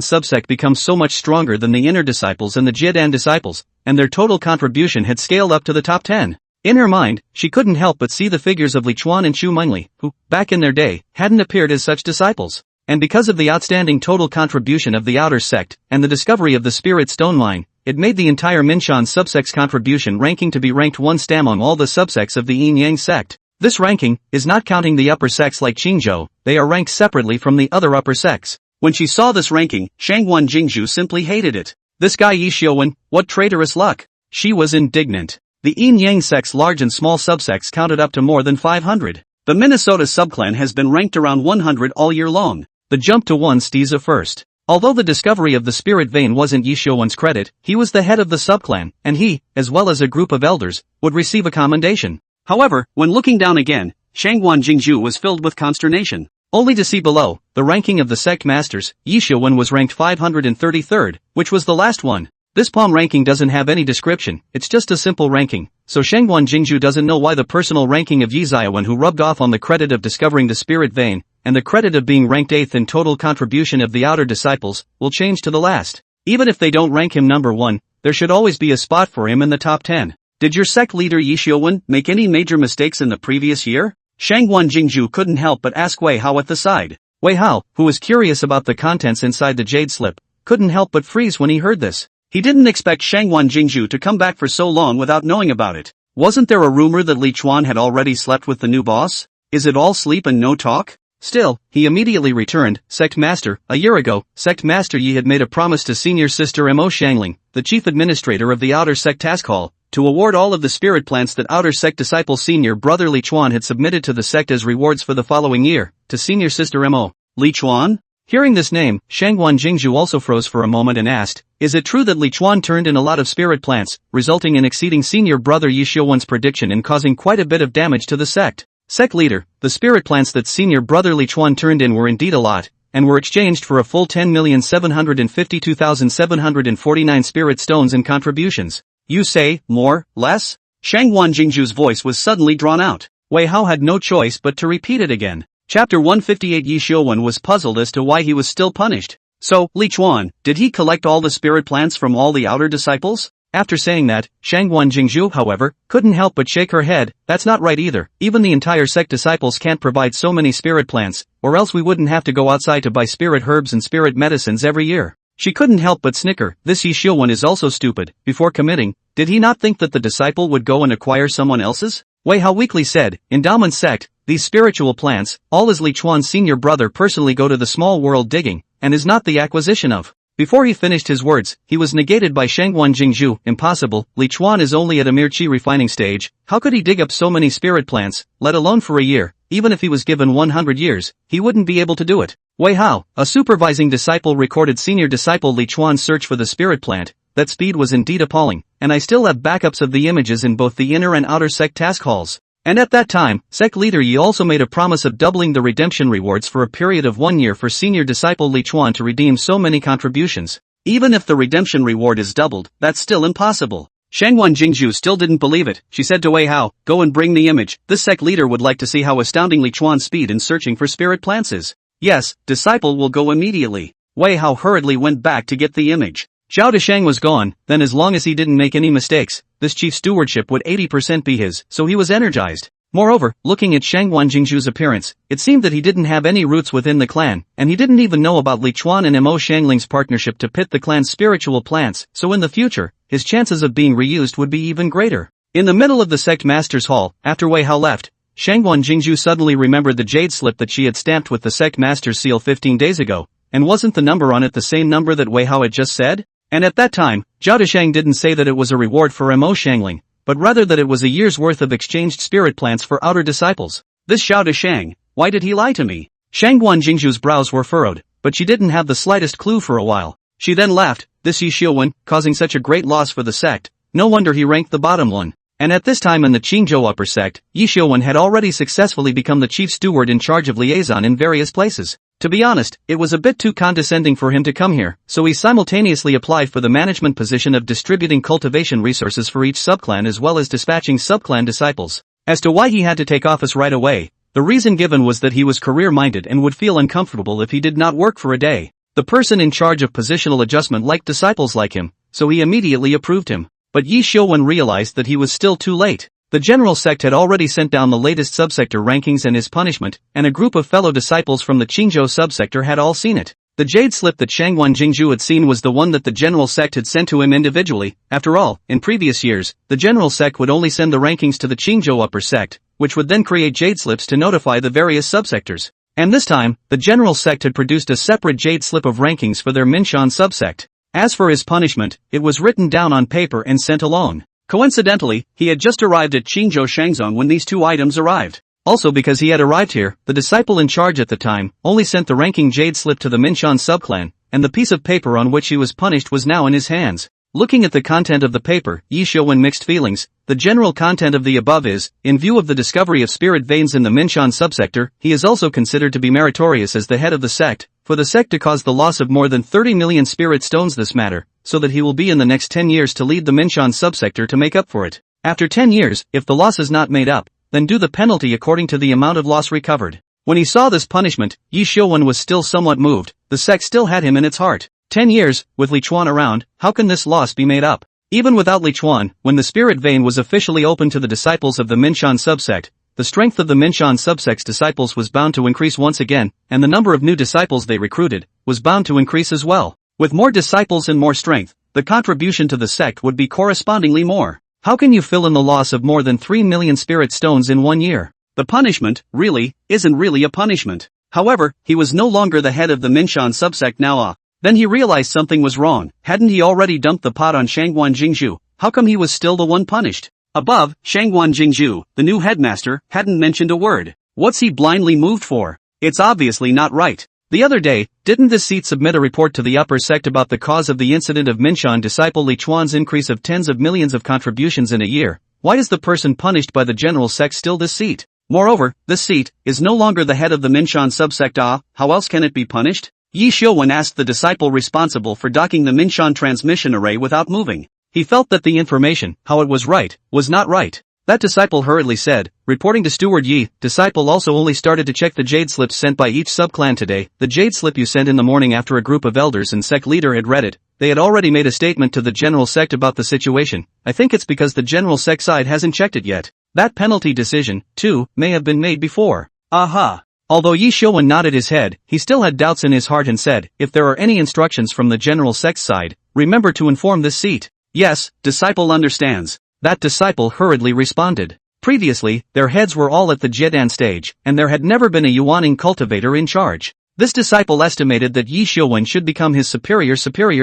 subsect become so much stronger than the inner disciples and the Jiedan disciples, and their total contribution had scaled up to the top 10? In her mind, she couldn't help but see the figures of Li Chuan and Chu Mengyou, who, back in their day, hadn't appeared as such disciples. And because of the outstanding total contribution of the outer sect, and the discovery of the spirit stone mine, it made the entire Minshan subsect's contribution ranking to be ranked 1 among all the subsects of the Yin Yang sect. This ranking is not counting the upper sects like Qingzhou, they are ranked separately from the other upper sects. When she saw this ranking, Shangwan Jingju simply hated it. This guy Yi Xiuwen, what traitorous luck! She was indignant. The Yin Yang sect's large and small subsects counted up to more than 500. The Minnesota subclan has been ranked around 100 all year long. The jump to 1 stays a first. Although the discovery of the spirit vein wasn't Yi Xiuwen's credit, he was the head of the subclan, and he, as well as a group of elders, would receive a commendation. However, when looking down again, Shangwan Jingju was filled with consternation. only to see below, the ranking of the sect masters. Yi Xiuwen was ranked 533rd, which was the last one. This palm ranking doesn't have any description, it's just a simple ranking, so Shangguan Jingzhu doesn't know why the personal ranking of Yi Xiuwen, who rubbed off on the credit of discovering the spirit vein, and the credit of being ranked 8th in total contribution of the outer disciples, will change to the last. Even if they don't rank him number 1, there should always be a spot for him in the top 10. Did your sect leader Yi Xiuwen make any major mistakes in the previous year? Shangguan Jingzhu couldn't help but ask Wei Hao at the side. Wei Hao, who was curious about the contents inside the jade slip, couldn't help but freeze when he heard this. He didn't expect Shangguan Jingzhu to come back for so long without knowing about it. Wasn't there a rumor that Li Chuan had already slept with the new boss? Is it all sleep and no talk? Still, he immediately returned. Sect Master, a year ago, Sect Master Yi had made a promise to senior sister Mo Xiangling, the chief administrator of the Outer Sect Task Hall, to award all of the spirit plants that Outer Sect disciple senior brother Li Chuan had submitted to the sect as rewards for the following year, to senior sister Mo. Li Chuan? Hearing this name, Shangguan Jingzhu also froze for a moment and asked, is it true that Li Chuan turned in a lot of spirit plants, resulting in exceeding senior brother Yi Xiuwen's prediction and causing quite a bit of damage to the sect? Sect leader, the spirit plants that senior brother Li Chuan turned in were indeed a lot, and were exchanged for a full 10,752,749 spirit stones in contributions. You say, more, less? Shangguan Jingzhu's voice was suddenly drawn out. Wei Hao had no choice but to repeat it again. Chapter 158. Yi Xiuwen was puzzled as to why he was still punished. So, Li Chuan, did he collect all the spirit plants from all the outer disciples? After saying that, Shangguan Jingzhu, however, couldn't help but shake her head. That's not right either. Even the entire sect disciples can't provide so many spirit plants, or else we wouldn't have to go outside to buy spirit herbs and spirit medicines every year. She couldn't help but snicker. This Yi Xiuwen is also stupid. Before committing, did he not think that the disciple would go and acquire someone else's? Wei Hao weakly said, Endowment Sect, these spiritual plants, all is Li Chuan's senior brother personally go to the small world digging, and is not the acquisition of. Before he finished his words, he was negated by Shangguan Jingzhu. Impossible, Li Chuan is only at a mere qi refining stage. How could he dig up so many spirit plants, let alone for a year? Even if he was given 100 years, he wouldn't be able to do it. Wei Hao, a supervising disciple, recorded senior disciple Li Chuan's search for the spirit plant. That speed was indeed appalling, and I still have backups of the images in both the inner and outer sect task halls. And at that time, sect leader Yi also made a promise of doubling the redemption rewards for a period of 1 year for senior disciple Li Chuan to redeem so many contributions. Even if the redemption reward is doubled, that's still impossible. Shangguan Jingzhu still didn't believe it. She said to Wei Hao, go and bring the image. This sect leader would like to see how astounding Li Chuan's speed in searching for spirit plants is. Yes, disciple will go immediately. Wei Hao hurriedly went back to get the image. Zhao Deshang was gone, then as long as he didn't make any mistakes, this chief stewardship would 80% be his, so he was energized. Moreover, looking at Shangguan Jingzhu's appearance, it seemed that he didn't have any roots within the clan, and he didn't even know about Li Chuan and Mo Xiangling's partnership to pit the clan's spiritual plants, so in the future, his chances of being reused would be even greater. In the middle of the sect master's hall, after Wei Hao left, Shangguan Jingzhu suddenly remembered the jade slip that she had stamped with the sect master's seal 15 days ago, and wasn't the number on it the same number that Wei Hao had just said? And at that time, Zhao Deshang didn't say that it was a reward for Mo Xiangling, but rather that it was a year's worth of exchanged spirit plants for outer disciples. This Zhao Deshang, why did he lie to me? Shangguan Jingzhu's brows were furrowed, but she didn't have the slightest clue for a while. She then laughed, this Yi Xiuwen, causing such a great loss for the sect, no wonder he ranked the bottom one. And at this time in the Qingzhou upper sect, Yi Xiuwen had already successfully become the chief steward in charge of liaison in various places. To be honest, it was a bit too condescending for him to come here, so he simultaneously applied for the management position of distributing cultivation resources for each subclan as well as dispatching subclan disciples. As to why he had to take office right away, the reason given was that he was career-minded and would feel uncomfortable if he did not work for a day. The person in charge of positional adjustment liked disciples like him, so he immediately approved him. But Yi Xiuwen realized that he was still too late. The general sect had already sent down the latest subsector rankings and his punishment, and a group of fellow disciples from the Qingzhou subsector had all seen it. The jade slip that Shangguan Jingzhu had seen was the one that the general sect had sent to him individually. After all, in previous years, the general sect would only send the rankings to the Qingzhou upper sect, which would then create jade slips to notify the various subsectors. And this time, the general sect had produced a separate jade slip of rankings for their Minshan subsect. As for his punishment, it was written down on paper and sent along. Coincidentally, he had just arrived at Qingzhou Shangzong when these two items arrived. Also because he had arrived here, the disciple in charge at the time only sent the ranking jade slip to the Minshan subclan, and the piece of paper on which he was punished was now in his hands. Looking at the content of the paper, Yi Xiuwen mixed feelings. The general content of the above is, in view of the discovery of spirit veins in the Minshan subsector, he is also considered to be meritorious as the head of the sect, for the sect to cause the loss of more than 30 million spirit stones this matter, so that he will be in the next 10 years to lead the Minshan subsector to make up for it. After 10 years, if the loss is not made up, then do the penalty according to the amount of loss recovered. When he saw this punishment, Yi Xiuwen was still somewhat moved. The sect still had him in its heart. 10 years, with Li Chuan around, how can this loss be made up? Even without Li Chuan, when the spirit vein was officially open to the disciples of the Minshan subsect, the strength of the Minshan subsect's disciples was bound to increase once again, and the number of new disciples they recruited was bound to increase as well. With more disciples and more strength, the contribution to the sect would be correspondingly more. How can you fill in the loss of more than 3 million spirit stones in 1 year? The punishment, really, isn't really a punishment. However, he was no longer the head of the Minshan subsect now. Then he realized something was wrong. Hadn't he already dumped the pot on Shangguan Jingzhu? How come he was still the one punished? Above, Shangguan Jingzhu, the new headmaster, hadn't mentioned a word. What's he blindly moved for? It's obviously not right. The other day, didn't this seat submit a report to the upper sect about the cause of the incident of Minshan disciple Li Chuan's increase of tens of millions of contributions in a year? Why is the person punished by the general sect still this seat? Moreover, this seat is no longer the head of the Minshan subsect. How else can it be punished? Yi Xiuwen asked the disciple responsible for docking the Minshan transmission array without moving. He felt that the information, how it was right, was not right. That disciple hurriedly said, reporting to Steward Yi, disciple also only started to check the jade slips sent by each sub-clan today. The jade slip you sent in the morning after a group of elders and sect leader had read it. They had already made a statement to the general sect about the situation. I think it's because the general sect side hasn't checked it yet. That penalty decision, too, may have been made before. Aha! Although Yi Xiuwen nodded his head, he still had doubts in his heart and said, if there are any instructions from the general sect side, remember to inform this seat. Yes, disciple understands. That disciple hurriedly responded. Previously, their heads were all at the Jedan stage, and there had never been a Yuaning cultivator in charge. This disciple estimated that Yi Xiuwen should become his superior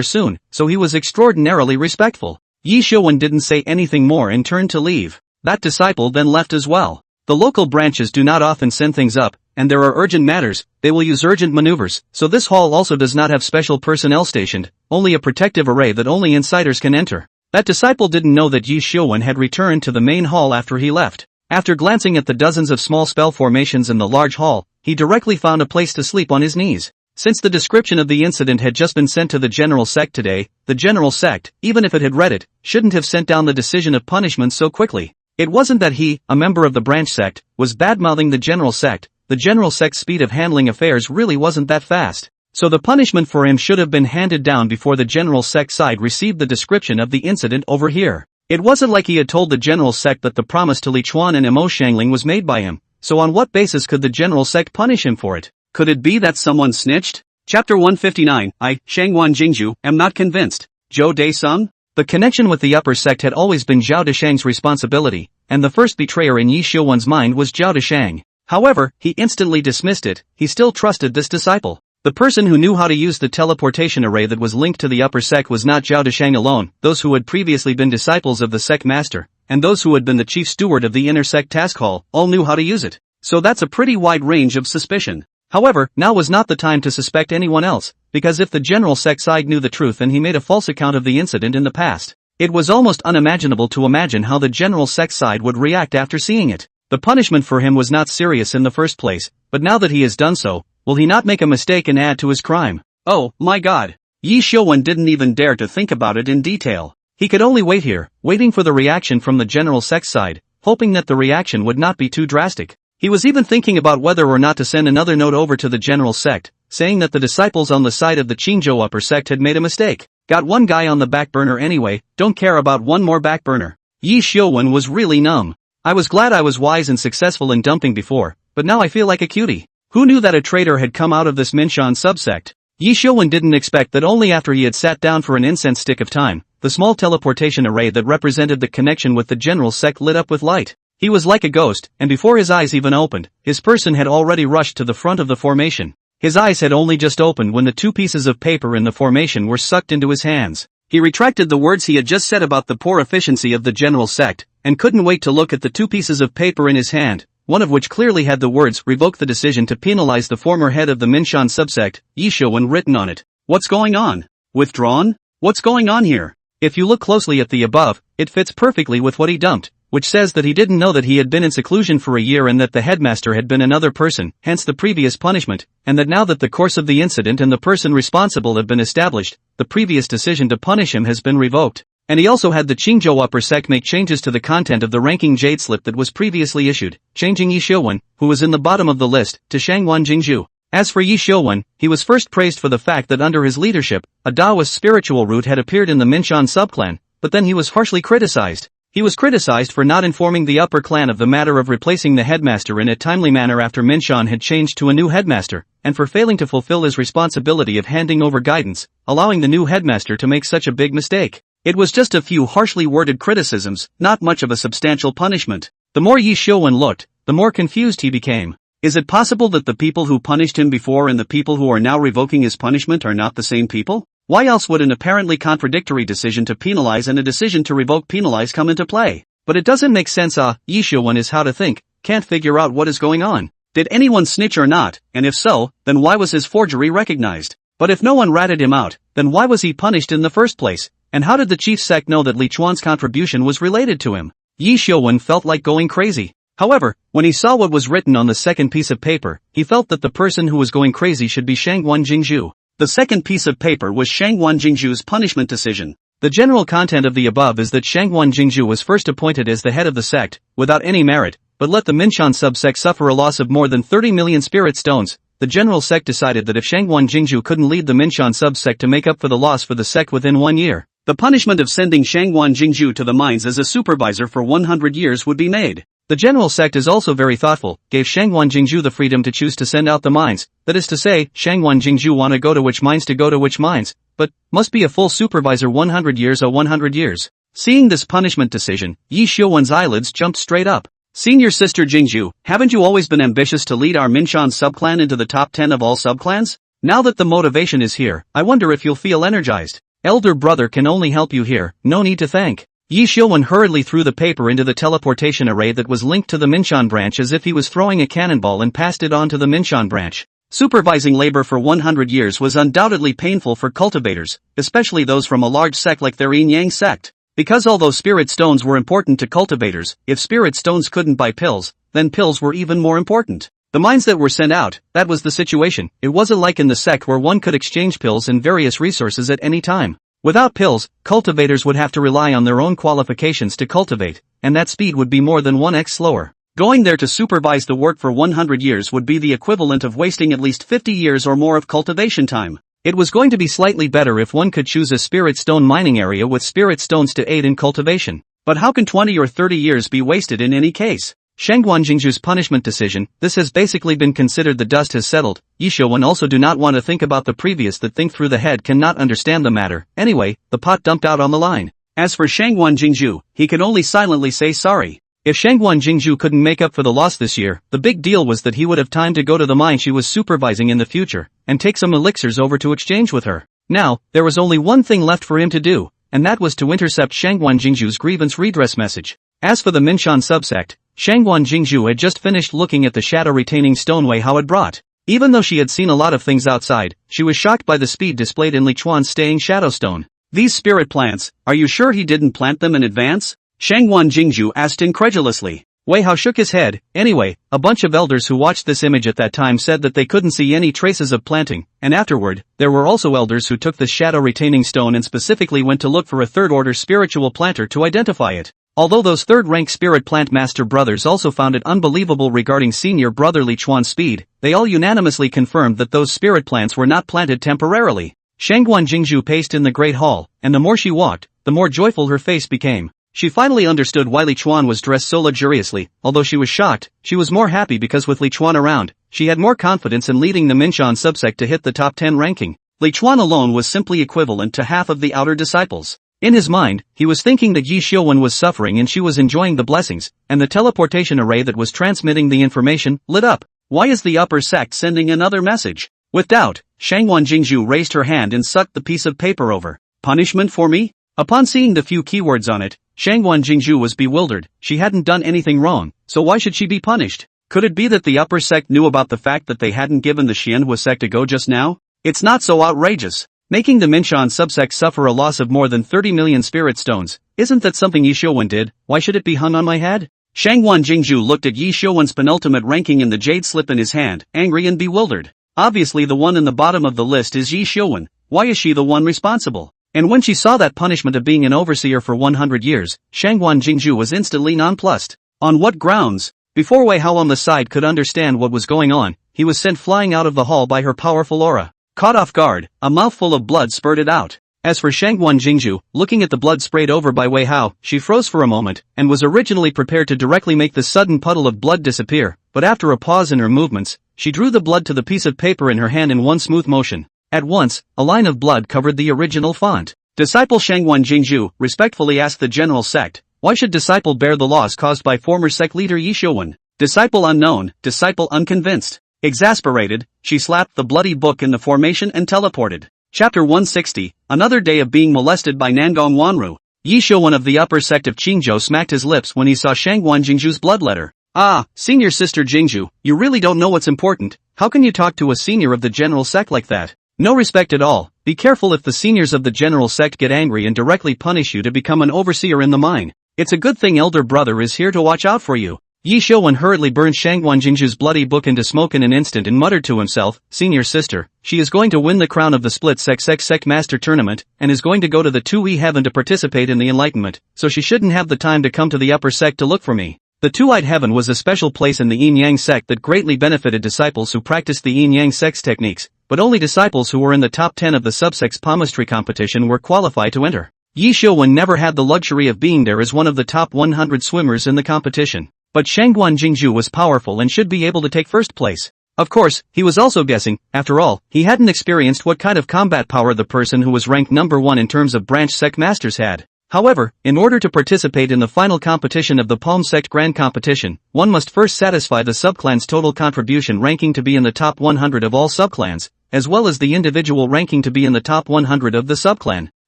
soon, so he was extraordinarily respectful. Yi Xiuwen didn't say anything more and turned to leave. That disciple then left as well. The local branches do not often send things up, and there are urgent matters, they will use urgent maneuvers, so this hall also does not have special personnel stationed, only a protective array that only insiders can enter. That disciple didn't know that Yi Xiuwen had returned to the main hall after he left. After glancing at the dozens of small spell formations in the large hall, he directly found a place to sleep on his knees. Since the description of the incident had just been sent to the general sect today, the general sect, even if it had read it, shouldn't have sent down the decision of punishment so quickly. It wasn't that he, a member of the branch sect, was badmouthing the general sect. The general sect's speed of handling affairs really wasn't that fast. So the punishment for him should have been handed down before the general sect side received the description of the incident over here. It wasn't like he had told the general sect that the promise to Li Chuan and Mo Xiangling was made by him. So on what basis could the general sect punish him for it? Could it be that someone snitched? Chapter 159, I, Shangguan Jingzhu, am not convinced. Zhou Daiseng? The connection with the upper sect had always been Zhao Deshang's responsibility, and the first betrayer in Yi Xiuwen's mind was Zhao Deshang. However, he instantly dismissed it. He still trusted this disciple. The person who knew how to use the teleportation array that was linked to the upper sect was not Zhao Deshang alone. Those who had previously been disciples of the sect master, and those who had been the chief steward of the inner sect task hall, all knew how to use it. So that's a pretty wide range of suspicion. However, now was not the time to suspect anyone else, because if the general sect side knew the truth and he made a false account of the incident in the past, it was almost unimaginable to imagine how the general sect side would react after seeing it. The punishment for him was not serious in the first place, but now that he has done so, will he not make a mistake and add to his crime? Oh, my God. Yi Xiuwen didn't even dare to think about it in detail. He could only wait here, waiting for the reaction from the general sect side, hoping that the reaction would not be too drastic. He was even thinking about whether or not to send another note over to the general sect, saying that the disciples on the side of the Qingzhou upper sect had made a mistake. Got one guy on the back burner anyway, don't care about one more back burner. Yi Xiuwen was really numb. I was glad I was wise and successful in dumping before, but now I feel like a cutie. Who knew that a traitor had come out of this Minshan subsect? Yi Xiuwen didn't expect that only after he had sat down for an incense stick of time, the small teleportation array that represented the connection with the general sect lit up with light. He was like a ghost, and before his eyes even opened, his person had already rushed to the front of the formation. His eyes had only just opened when the two pieces of paper in the formation were sucked into his hands. He retracted the words he had just said about the poor efficiency of the general sect, and couldn't wait to look at the two pieces of paper in his hand, one of which clearly had the words "revoke the decision to penalize the former head of the Minshan subsect, Yi Xiuwen" written on it. What's going on? Withdrawn? What's going on here? If you look closely at the above, it fits perfectly with what he dumped, which says that he didn't know that he had been in seclusion for a year and that the headmaster had been another person, hence the previous punishment, and that now that the course of the incident and the person responsible have been established, the previous decision to punish him has been revoked. And he also had the Qingzhou upper sect make changes to the content of the ranking jade slip that was previously issued, changing Yi Xiuwen, who was in the bottom of the list, to Shangwan Jingzhu. As for Yi Xiuwen, he was first praised for the fact that under his leadership, a Taoist spiritual root had appeared in the Minshan subclan, but then he was harshly criticized. He was criticized for not informing the upper clan of the matter of replacing the headmaster in a timely manner after Minshan had changed to a new headmaster, and for failing to fulfill his responsibility of handing over guidance, allowing the new headmaster to make such a big mistake. It was just a few harshly worded criticisms, not much of a substantial punishment. The more Yi Xiuwen looked, the more confused he became. Is it possible that the people who punished him before and the people who are now revoking his punishment are not the same people? Why else would an apparently contradictory decision to penalize and a decision to revoke penalize come into play? But it doesn't make sense. Yi Xiuwen is how to think, can't figure out what is going on. Did anyone snitch or not, and if so, then why was his forgery recognized? But if no one ratted him out, then why was he punished in the first place? And how did the chief sect know that Li Chuan's contribution was related to him? Yi Xiuwen felt like going crazy. However, when he saw what was written on the second piece of paper, he felt that the person who was going crazy should be Shangwan Jingzhu. The second piece of paper was Shangwan Jingzhu's punishment decision. The general content of the above is that Shangwan Jingzhu was first appointed as the head of the sect, without any merit, but let the Minshan subsect suffer a loss of more than 30 million spirit stones. The general sect decided that if Shangwan Jingzhu couldn't lead the Minshan subsect to make up for the loss for the sect within 1 year, the punishment of sending Shangwan Jingzhu to the mines as a supervisor for 100 years would be made. The general sect is also very thoughtful, gave Shangwan Jingzhu the freedom to choose to send out the mines, that is to say, Shangwan Jingzhu wanna go to which mines to go to which mines, but, must be a full supervisor 100 years or 100 years. Seeing this punishment decision, Yi Xiuwen's eyelids jumped straight up. Senior sister Jingzhu, haven't you always been ambitious to lead our Minshan subclan into the top 10 of all subclans? Now that the motivation is here, I wonder if you'll feel energized. Elder brother can only help you here, no need to thank. Yi Xiuwen hurriedly threw the paper into the teleportation array that was linked to the Minshan branch as if he was throwing a cannonball and passed it on to the Minshan branch. Supervising labor for 100 years was undoubtedly painful for cultivators, especially those from a large sect like their Yin-Yang sect. Because although spirit stones were important to cultivators, if spirit stones couldn't buy pills, then pills were even more important. The mines that were sent out, that was the situation. It wasn't like in the sect where one could exchange pills and various resources at any time. Without pills, cultivators would have to rely on their own qualifications to cultivate, and that speed would be more than 1x slower. Going there to supervise the work for 100 years would be the equivalent of wasting at least 50 years or more of cultivation time. It was going to be slightly better if one could choose a spirit stone mining area with spirit stones to aid in cultivation. But how can 20 or 30 years be wasted in any case? Shangwan Jingzhu's punishment decision, this has basically been considered. The dust has settled. Yi Xiuwen also do not want to think about the previous. That think through the head cannot understand the matter. Anyway, the pot dumped out on the line. As for Shangwan Jingzhu, he can only silently say sorry. If Shangwan Jingzhu couldn't make up for the loss this year, the big deal was that he would have time to go to the mine she was supervising in the future, and take some elixirs over to exchange with her. Now, there was only one thing left for him to do, and that was to intercept Shangwan Jingzhu's grievance redress message. As for the Minshan subsect, Shangwan Jingzhu had just finished looking at the shadow-retaining stoneway Hao had brought. Even though she had seen a lot of things outside, she was shocked by the speed displayed in Li Chuan's staying shadow stone. These spirit plants, are you sure he didn't plant them in advance? Shangwan Jingzhu asked incredulously. Wei Hao shook his head. Anyway, a bunch of elders who watched this image at that time said that they couldn't see any traces of planting, and afterward, there were also elders who took the shadow-retaining stone and specifically went to look for a third-order spiritual planter to identify it. Although those third-rank spirit plant master brothers also found it unbelievable regarding senior brother Li Chuan's speed, they all unanimously confirmed that those spirit plants were not planted temporarily. Shangwan Jingzhu paced in the great hall, and the more she walked, the more joyful her face became. She finally understood why Li Chuan was dressed so luxuriously. Although she was shocked, she was more happy because with Li Chuan around, she had more confidence in leading the Minshan subsect to hit the top 10 ranking. Li Chuan alone was simply equivalent to half of the outer disciples. In his mind, he was thinking that Yi Xiuwen was suffering and she was enjoying the blessings, and the teleportation array that was transmitting the information lit up. Why is the upper sect sending another message? With doubt, Shangwan Jingzhu raised her hand and sucked the piece of paper over. Punishment for me? Upon seeing the few keywords on it, Shangwan Jingzhu was bewildered. She hadn't done anything wrong, so why should she be punished? Could it be that the upper sect knew about the fact that they hadn't given the Xianhua sect a go just now? It's not so outrageous. making the Minshan subsect suffer a loss of more than 30 million spirit stones. Isn't that something Yi Xiuwen did? Why should it be hung on my head? Shangwan Jingzhu looked at Yi Xiuwen's penultimate ranking in the jade slip in his hand, angry and bewildered. Obviously the one in the bottom of the list is Yi Xiuwen. Why is she the one responsible? And when she saw that punishment of being an overseer for 100 years, Shangwan Jingzhu was instantly nonplussed. On what grounds? Before Wei Hao on the side could understand what was going on, he was sent flying out of the hall by her powerful aura. Caught off guard, a mouthful of blood spurted out. As for Shangwan Jingzhu, looking at the blood sprayed over by Wei Hao, she froze for a moment, and was originally prepared to directly make the sudden puddle of blood disappear, but after a pause in her movements, she drew the blood to the piece of paper in her hand in one smooth motion. At once, a line of blood covered the original font. Disciple Shangwan Jingzhu respectfully asked the general sect, why should disciple bear the loss caused by former sect leader Yi Xiuwen? Disciple unknown, disciple unconvinced. Exasperated, she slapped the bloody book in the formation and teleported. Chapter 160, Another Day of Being Molested by Nangong Wanru. Yi Xiuwen of the upper sect of Qingzhou smacked his lips when he saw Shangwan Jingzhu's blood letter. Ah, senior sister Jingzhu, you really don't know what's important. How can you talk to a senior of the general sect like that? No respect at all. Be careful if the seniors of the general sect get angry and directly punish you to become an overseer in the mine. It's a good thing elder brother is here to watch out for you. Yi Xiuwen hurriedly burned Shangwan Jingzhu's bloody book into smoke in an instant and muttered to himself, senior sister, she is going to win the crown of the split sect master tournament, and is going to go to the 2E heaven to participate in the enlightenment, so she shouldn't have the time to come to the upper sect to look for me. The two-eyed heaven was a special place in the yin-yang sect that greatly benefited disciples who practiced the yin-yang sect's techniques, but only disciples who were in the top 10 of the subsect's palmistry competition were qualified to enter. Yi Xiuwen never had the luxury of being there as one of the top 100 swimmers in the competition. But Shangwan Jingzhu was powerful and should be able to take first place. Of course, he was also guessing. After all, he hadn't experienced what kind of combat power the person who was ranked number 1 in terms of branch sect masters had. However, in order to participate in the final competition of the Palm Sect Grand Competition, one must first satisfy the subclan's total contribution ranking to be in the top 100 of all subclans, as well as the individual ranking to be in the top 100 of the subclan.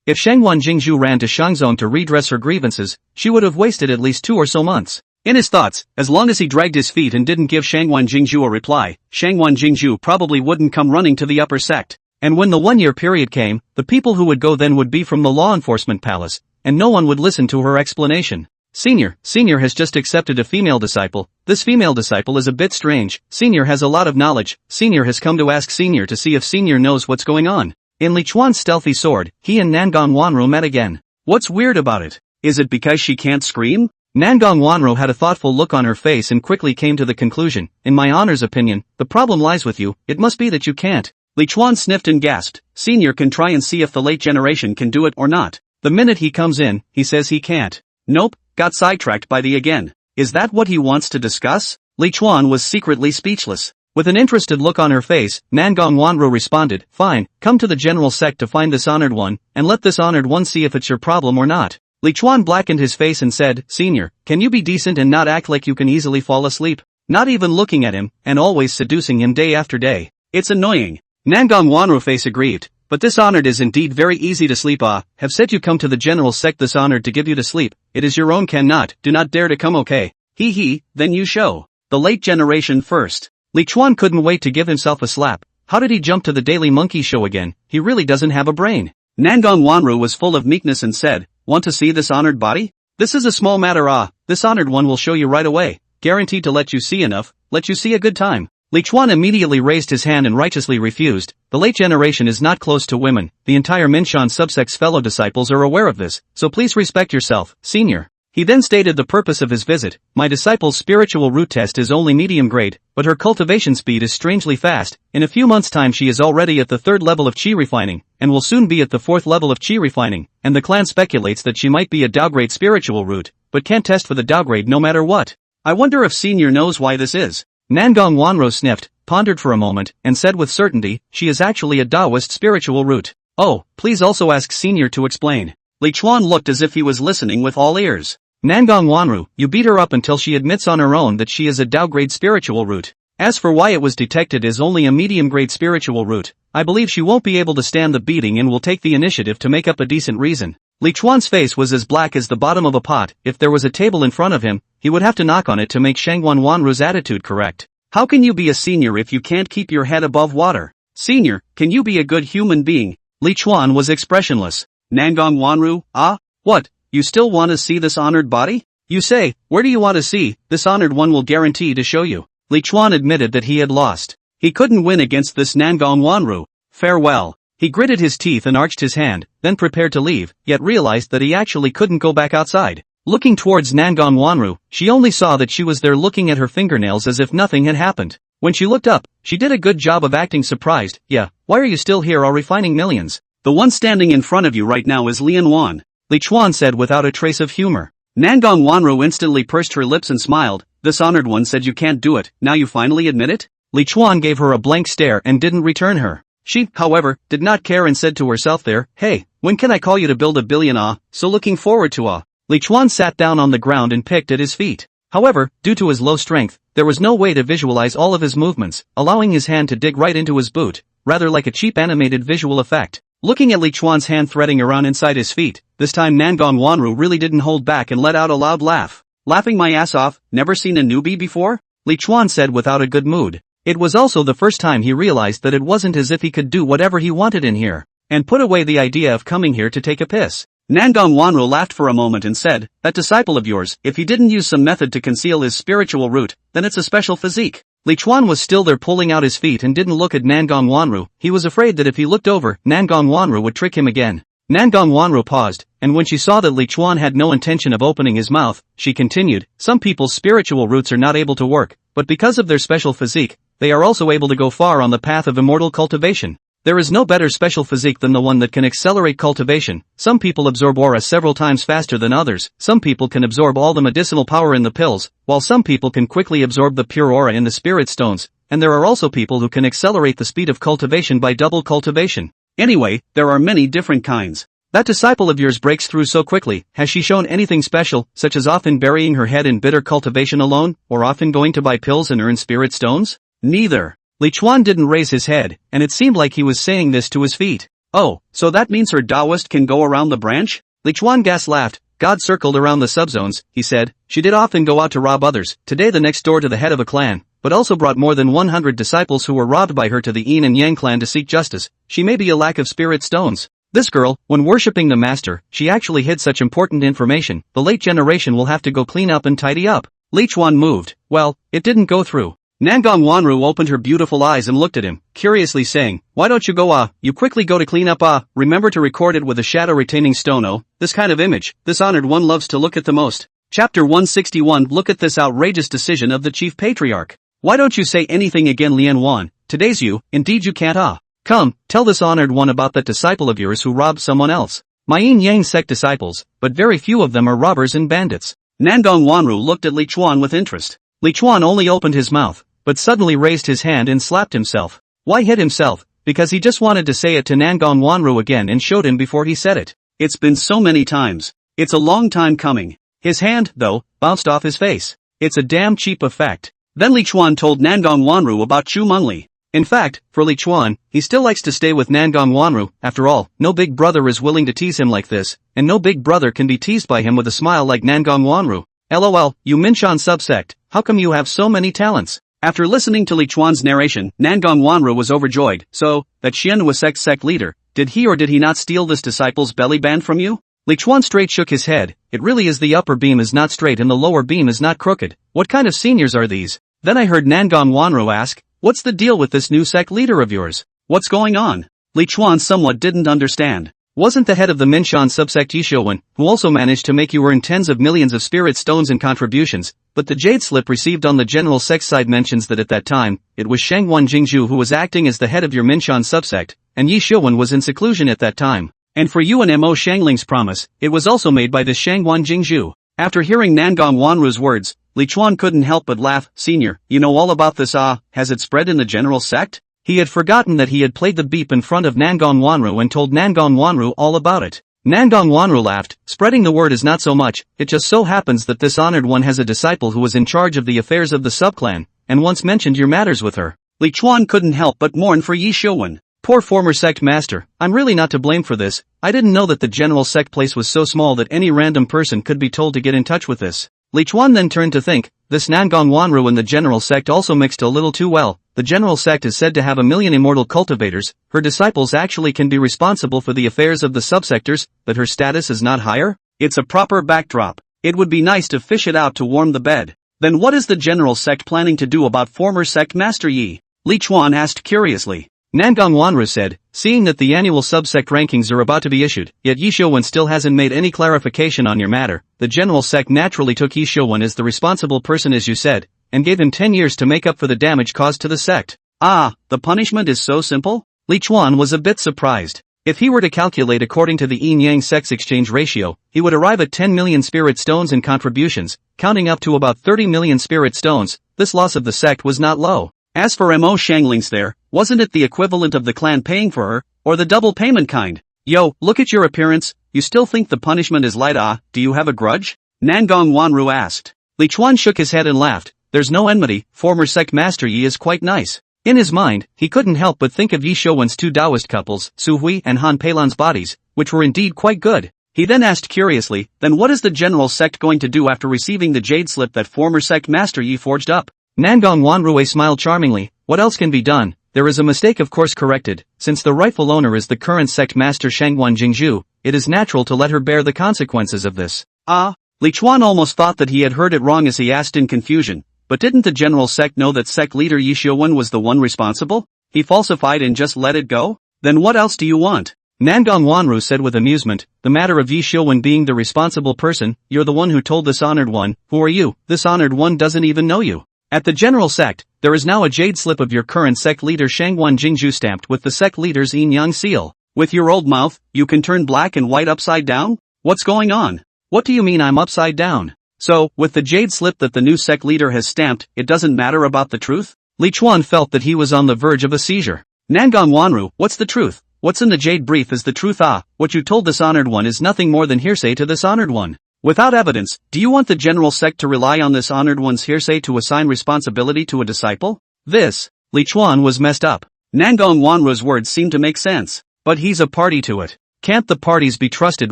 If Shangwan Jingzhu ran to Shangzong to redress her grievances, she would have wasted at least 2 or so months. In his thoughts, as long as he dragged his feet and didn't give Shangwan Jingzhu a reply, Shangwan Jingzhu probably wouldn't come running to the upper sect. And when the 1-year period came, the people who would go then would be from the law enforcement palace, and no one would listen to her explanation. Senior has just accepted a female disciple. This female disciple is a bit strange. Senior has a lot of knowledge. Senior has come to ask Senior to see if Senior knows what's going on. In Li Chuan's stealthy sword, he and Nangong Wanru met again. What's weird about it? Is it because she can't scream? Nangong Wanru had a thoughtful look on her face and quickly came to the conclusion, in my honor's opinion, the problem lies with you, it must be that you can't. Li Chuan sniffed and gasped. Senior can try and see if the late generation can do it or not. The minute he comes in, he says he can't. Nope, got sidetracked by the again. Is that what he wants to discuss? Li Chuan was secretly speechless. With an interested look on her face, Nangong Wanru responded, fine, come to the general sect to find this honored one, and let this honored one see if it's your problem or not. Li Chuan blackened his face and said, Senior, can you be decent and not act like you can easily fall asleep? Not even looking at him, and always seducing him day after day. It's annoying. Nangong Wanru face aggrieved. But this honored is indeed very easy to sleep. Have said you come to the general sect this honored to give you to sleep. It is your own cannot, do not dare to come okay. Then you show. The late generation first. Li Chuan couldn't wait to give himself a slap. How did he jump to the Daily Monkey Show again? He really doesn't have a brain. Nangong Wanru was full of meekness and said, want to see this honored body? This is a small matter. This honored one will show you right away. Guaranteed to let you see enough, let you see a good time. Li Chuan immediately raised his hand and righteously refused. The late generation is not close to women. The entire Minshan subsect's fellow disciples are aware of this, so please respect yourself, Senior. He then stated the purpose of his visit. My disciple's spiritual root test is only medium grade, but her cultivation speed is strangely fast. In a few months' time she is already at the 3rd level of qi refining, and will soon be at the 4th level of qi refining, and the clan speculates that she might be a Dao-grade spiritual root, but can't test for the Dao-grade no matter what. I wonder if Senior knows why this is. Nangong Wanru sniffed, pondered for a moment, and said with certainty, she is actually a Taoist spiritual root. Oh, please also ask Senior to explain. Li Chuan looked as if he was listening with all ears. Nangong Wanru, you beat her up until she admits on her own that she is a Dao-grade spiritual root. As for why it was detected as only a medium-grade spiritual root, I believe she won't be able to stand the beating and will take the initiative to make up a decent reason. Li Chuan's face was as black as the bottom of a pot. If there was a table in front of him, he would have to knock on it to make Shangwan Wanru's attitude correct. How can you be a senior if you can't keep your head above water? Senior, can you be a good human being? Li Chuan was expressionless. Nangong Wanru, ah? What, you still want to see this honored body? You say, where do you want to see? This honored one will guarantee to show you. Li Chuan admitted that he had lost. He couldn't win against this Nangong Wanru. Farewell. He gritted his teeth and arched his hand, then prepared to leave, yet realized that he actually couldn't go back outside. Looking towards Nangong Wanru, she only saw that she was there looking at her fingernails as if nothing had happened. When she looked up, she did a good job of acting surprised. Yeah, why are you still here all refining millions? The one standing in front of you right now is Lian Wan, Li Chuan said without a trace of humor. Nangong Wanru instantly pursed her lips and smiled. This honored one said you can't do it, now you finally admit it? Li Chuan gave her a blank stare and didn't return her. She, however, did not care and said to herself there, hey, when can I call you to build $1 billion? So looking forward to Li Chuan sat down on the ground and picked at his feet. However, due to his low strength, there was no way to visualize all of his movements, allowing his hand to dig right into his boot, rather like a cheap animated visual effect. Looking at Li Chuan's hand threading around inside his feet, this time Nangong Wanru really didn't hold back and let out a loud laugh. Laughing my ass off, never seen a newbie before? Li Chuan said without a good mood. It was also the first time he realized that it wasn't as if he could do whatever he wanted in here, and put away the idea of coming here to take a piss. Nangong Wanru laughed for a moment and said, that disciple of yours, if he didn't use some method to conceal his spiritual root, then it's a special physique. Li Chuan was still there pulling out his feet and didn't look at Nangong Wanru. He was afraid that if he looked over, Nangong Wanru would trick him again. Nangong Wanru paused, and when she saw that Li Chuan had no intention of opening his mouth, she continued, some people's spiritual roots are not able to work, but because of their special physique, they are also able to go far on the path of immortal cultivation. There is no better special physique than the one that can accelerate cultivation. Some people absorb aura several times faster than others, some people can absorb all the medicinal power in the pills, while some people can quickly absorb the pure aura in the spirit stones, and there are also people who can accelerate the speed of cultivation by double cultivation. Anyway, there are many different kinds. That disciple of yours breaks through so quickly. Has she shown anything special, such as often burying her head in bitter cultivation alone, or often going to buy pills and earn spirit stones? Neither. Li Chuan didn't raise his head, and it seemed like he was saying this to his feet. Oh, so that means her Taoist can go around the branch? Li Chuan gas laughed. God circled around the subzones, he said. She did often go out to rob others, today the next door to the head of a clan, but also brought more than 100 disciples who were robbed by her to the Yin and Yang clan to seek justice. She may be a lack of spirit stones. This girl, when worshipping the master, she actually hid such important information. The late generation will have to go clean up and tidy up. Li Chuan moved. Well, it didn't go through. Nangong Wanru opened her beautiful eyes and looked at him, curiously saying, why don't you go you quickly go to clean up remember to record it with a shadow retaining stone this kind of image, this honored one loves to look at the most. Chapter 161 Look at this outrageous decision of the chief patriarch. Why don't you say anything again Lian Wan, today's you, indeed you can't Come, tell this honored one about that disciple of yours who robbed someone else. My Yin Yang sect disciples, but very few of them are robbers and bandits. Nangong Wanru looked at Li Chuan with interest. Li Chuan only opened his mouth, but suddenly raised his hand and slapped himself. Why hit himself? Because he just wanted to say it to Nangong Wanru again and showed him before he said it. It's been so many times. It's a long time coming. His hand, though, bounced off his face. It's a damn cheap effect. Then Li Chuan told Nangong Wanru about Chu Mengyou. In fact, for Li Chuan, he still likes to stay with Nangong Wanru. After all, no big brother is willing to tease him like this, and no big brother can be teased by him with a smile like Nangong Wanru. LOL, you Minshan subsect, how come you have so many talents? After listening to Li Chuan's narration, Nangong Wanru was overjoyed. So, that Xian was sect leader, did he or did he not steal this disciple's belly band from you? Li Chuan straight shook his head. It really is the upper beam is not straight and the lower beam is not crooked. What kind of seniors are these? Then I heard Nangong Wanru ask, what's the deal with this new sect leader of yours? What's going on? Li Chuan somewhat didn't understand. Wasn't the head of the Minshan subsect Yishouwen, who also managed to make you earn tens of millions of spirit stones in contributions, but the jade slip received on the general sect side mentions that at that time, it was Shangwan Jingzhu who was acting as the head of your Minshan subsect, and Yishouwen was in seclusion at that time. And for you and Mo Xiangling's promise, it was also made by this Shangwan Jingzhu. After hearing Nangong Wanru's words, Li Chuan couldn't help but laugh. Senior, you know all about this has it spread in the general sect? He had forgotten that he had played the beep in front of Nangong Wanru and told Nangong Wanru all about it. Nangong Wanru laughed. Spreading the word is not so much, it just so happens that this honored one has a disciple who was in charge of the affairs of the subclan, and once mentioned your matters with her. Li Chuan couldn't help but mourn for Yishouwen. Poor former sect master, I'm really not to blame for this. I didn't know that the general sect place was so small that any random person could be told to get in touch with this. Li Chuan then turned to think, this Nangong Wanru and the general sect also mixed a little too well. the general sect is said to have 1,000,000 immortal cultivators, her disciples actually can be responsible for the affairs of the subsectors, but her status is not higher? It's a proper backdrop. It would be nice to fish it out to warm the bed. Then what is the general sect planning to do about former sect master Yi? Li Chuan asked curiously. Nangong Wanru said, seeing that the annual subsect rankings are about to be issued, yet Yi Xiuwen still hasn't made any clarification on your matter, the general sect naturally took Yi Xiuwen as the responsible person as you said, and gave him 10 years to make up for the damage caused to the sect. Ah, the punishment is so simple? Li Chuan was a bit surprised. If he were to calculate according to the yin-yang sex exchange ratio, he would arrive at 10 million spirit stones in contributions, counting up to about 30 million spirit stones. This loss of the sect was not low. As for Mo Xiangling's there, wasn't it the equivalent of the clan paying for her, or the double payment kind? Yo, look at your appearance, you still think the punishment is light? Ah, do you have a grudge? Nangong Wanru asked. Li Chuan shook his head and laughed. There's no enmity, former sect master Yi is quite nice. In his mind, he couldn't help but think of Yi Xiuwen's two Taoist couples, Su Hui and Han Peilan's bodies, which were indeed quite good. He then asked curiously, then what is the general sect going to do after receiving the jade slip that former sect master Yi forged up? Nangong Wanrui smiled charmingly. What else can be done? There is a mistake of course corrected. Since the rightful owner is the current sect master Shangguan Jingzhu, it is natural to let her bear the consequences of this. Ah? Li Chuan almost thought that he had heard it wrong as he asked in confusion. But didn't the general sect know that sect leader Yi Xiuwen was the one responsible? He falsified and just let it go? Then what else do you want? Nangong Wanru said with amusement, the matter of Yi Xiuwen being the responsible person, you're the one who told this honored one. Who are you? This honored one doesn't even know you. At the general sect, there is now a jade slip of your current sect leader Shangguan Jingzhu stamped with the sect leader's yin-yang seal. With your old mouth, you can turn black and white upside down? What's going on? What do you mean I'm upside down? So, with the jade slip that the new sect leader has stamped, it doesn't matter about the truth? Li Chuan felt that he was on the verge of a seizure. Nangong Wanru, what's the truth? What's in the jade brief is the truth. Ah, what you told this honored one is nothing more than hearsay to this honored one. Without evidence, do you want the general sect to rely on this honored one's hearsay to assign responsibility to a disciple? This, Li Chuan was messed up. Nangong Wanru's words seemed to make sense. But he's a party to it. Can't the parties be trusted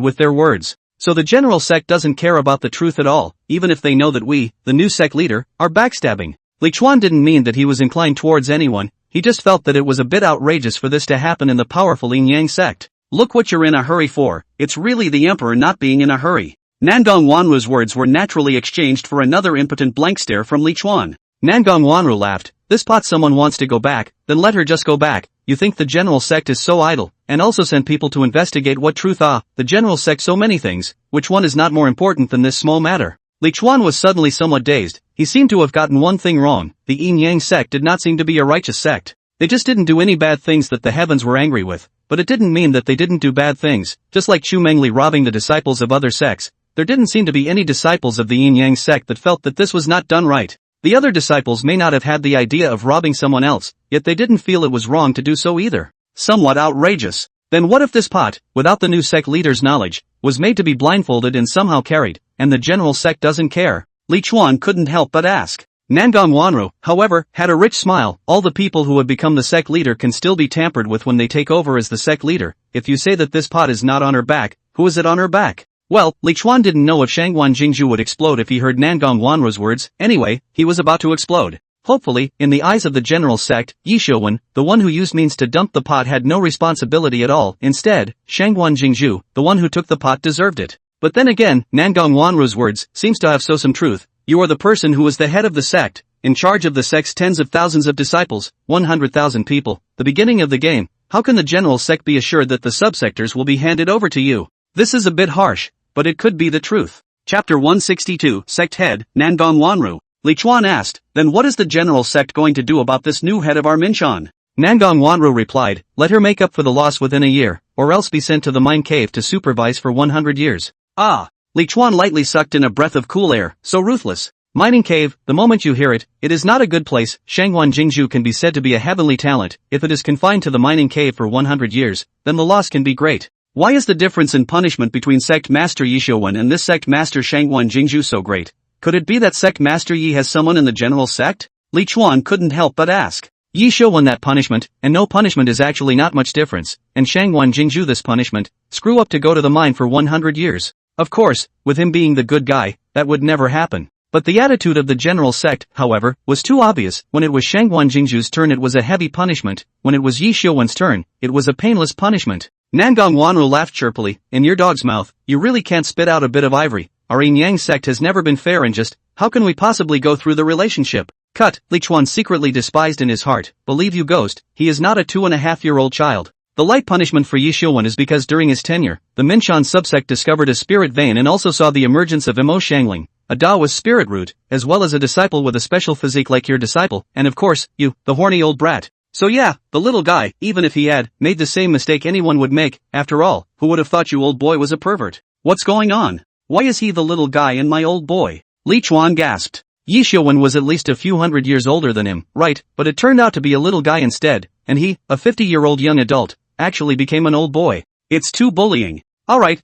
with their words? So the general sect doesn't care about the truth at all, even if they know that we, the new sect leader, are backstabbing. Li Chuan didn't mean that he was inclined towards anyone, he just felt that it was a bit outrageous for this to happen in the powerful yin-yang sect. Look what you're in a hurry for, it's really the emperor not being in a hurry. Nangong Wanru's words were naturally exchanged for another impotent blank stare from Li Chuan. Nangong Wanru laughed, this pot someone wants to go back, then let her just go back. You think the general sect is so idle, and also send people to investigate what truth? Ah, the general sect so many things, which one is not more important than this small matter? Li Chuan was suddenly somewhat dazed, he seemed to have gotten one thing wrong, the yin-yang sect did not seem to be a righteous sect. They just didn't do any bad things that the heavens were angry with, but it didn't mean that they didn't do bad things, just like Chu Mengyou robbing the disciples of other sects. There didn't seem to be any disciples of the yin-yang sect that felt that this was not done right. The other disciples may not have had the idea of robbing someone else, yet they didn't feel it was wrong to do so either. Somewhat outrageous. Then what if this pot, without the new sect leader's knowledge, was made to be blindfolded and somehow carried, and the general sect doesn't care? Li Chuan couldn't help but ask. Nangong Wanru, however, had a rich smile. All the people who have become the sect leader can still be tampered with when they take over as the sect leader. If you say that this pot is not on her back, who is it on her back? Well, Li Chuan didn't know if Shangguan Jingzhu would explode if he heard Nangong Wanru's words. Anyway, he was about to explode. Hopefully, in the eyes of the general sect, Yi Xiuwen, the one who used means to dump the pot, had no responsibility at all. Instead, Shangguan Jingzhu, the one who took the pot, deserved it. But then again, Nangong Wanru's words seems to have some truth. You are the person who is the head of the sect, in charge of the sect's tens of thousands of disciples, 100,000 people, the beginning of the game. How can the general sect be assured that the subsectors will be handed over to you? This is a bit harsh, but it could be the truth. Chapter 162, Sect Head, Nangong Wanru. Li Chuan asked, then what is the general sect going to do about this new head of our Minshan? Nangong Wanru replied, let her make up for the loss within a year, or else be sent to the mine cave to supervise for 100 years. Ah! Li Chuan lightly sucked in a breath of cool air, so ruthless. Mining cave, the moment you hear it, it is not a good place. Shangguan Jingzhu can be said to be a heavenly talent. If it is confined to the mining cave for 100 years, then the loss can be great. Why is the difference in punishment between sect master Yi Xiuwen and this sect master Shangguan Jingzhu so great? Could it be that sect master Yi has someone in the general sect? Li Chuan couldn't help but ask. Yi Xiuwen that punishment, and no punishment is actually not much difference, and Shangguan Jingzhu this punishment, screw up to go to the mine for 100 years. Of course, with him being the good guy, that would never happen. But the attitude of the general sect, however, was too obvious. When it was Shangguan Jingzhu's turn it was a heavy punishment, when it was Yi Xiuwen's turn, it was a painless punishment. Nangong Wanru laughed chirpily. In your dog's mouth, you really can't spit out a bit of ivory. Our yin-yang sect has never been fair and just, how can we possibly go through the relationship? Cut, Li Chuan secretly despised in his heart. Believe you ghost, he is not a 2.5-year-old child. The light punishment for Yi Xiuwen is because during his tenure, the Minshan subsect discovered a spirit vein and also saw the emergence of Mo Xiangling, a Taoist spirit root, as well as a disciple with a special physique like your disciple, and of course, you, the horny old brat. So yeah, the little guy, even if he had made the same mistake anyone would make, after all, who would have thought you old boy was a pervert? What's going on? Why is he the little guy and my old boy? Li Chuan gasped. Yi Xiuwen was at least a few hundred years older than him, right, but it turned out to be a little guy instead, and he, a 50-year-old young adult, actually became an old boy. It's too bullying. Alright,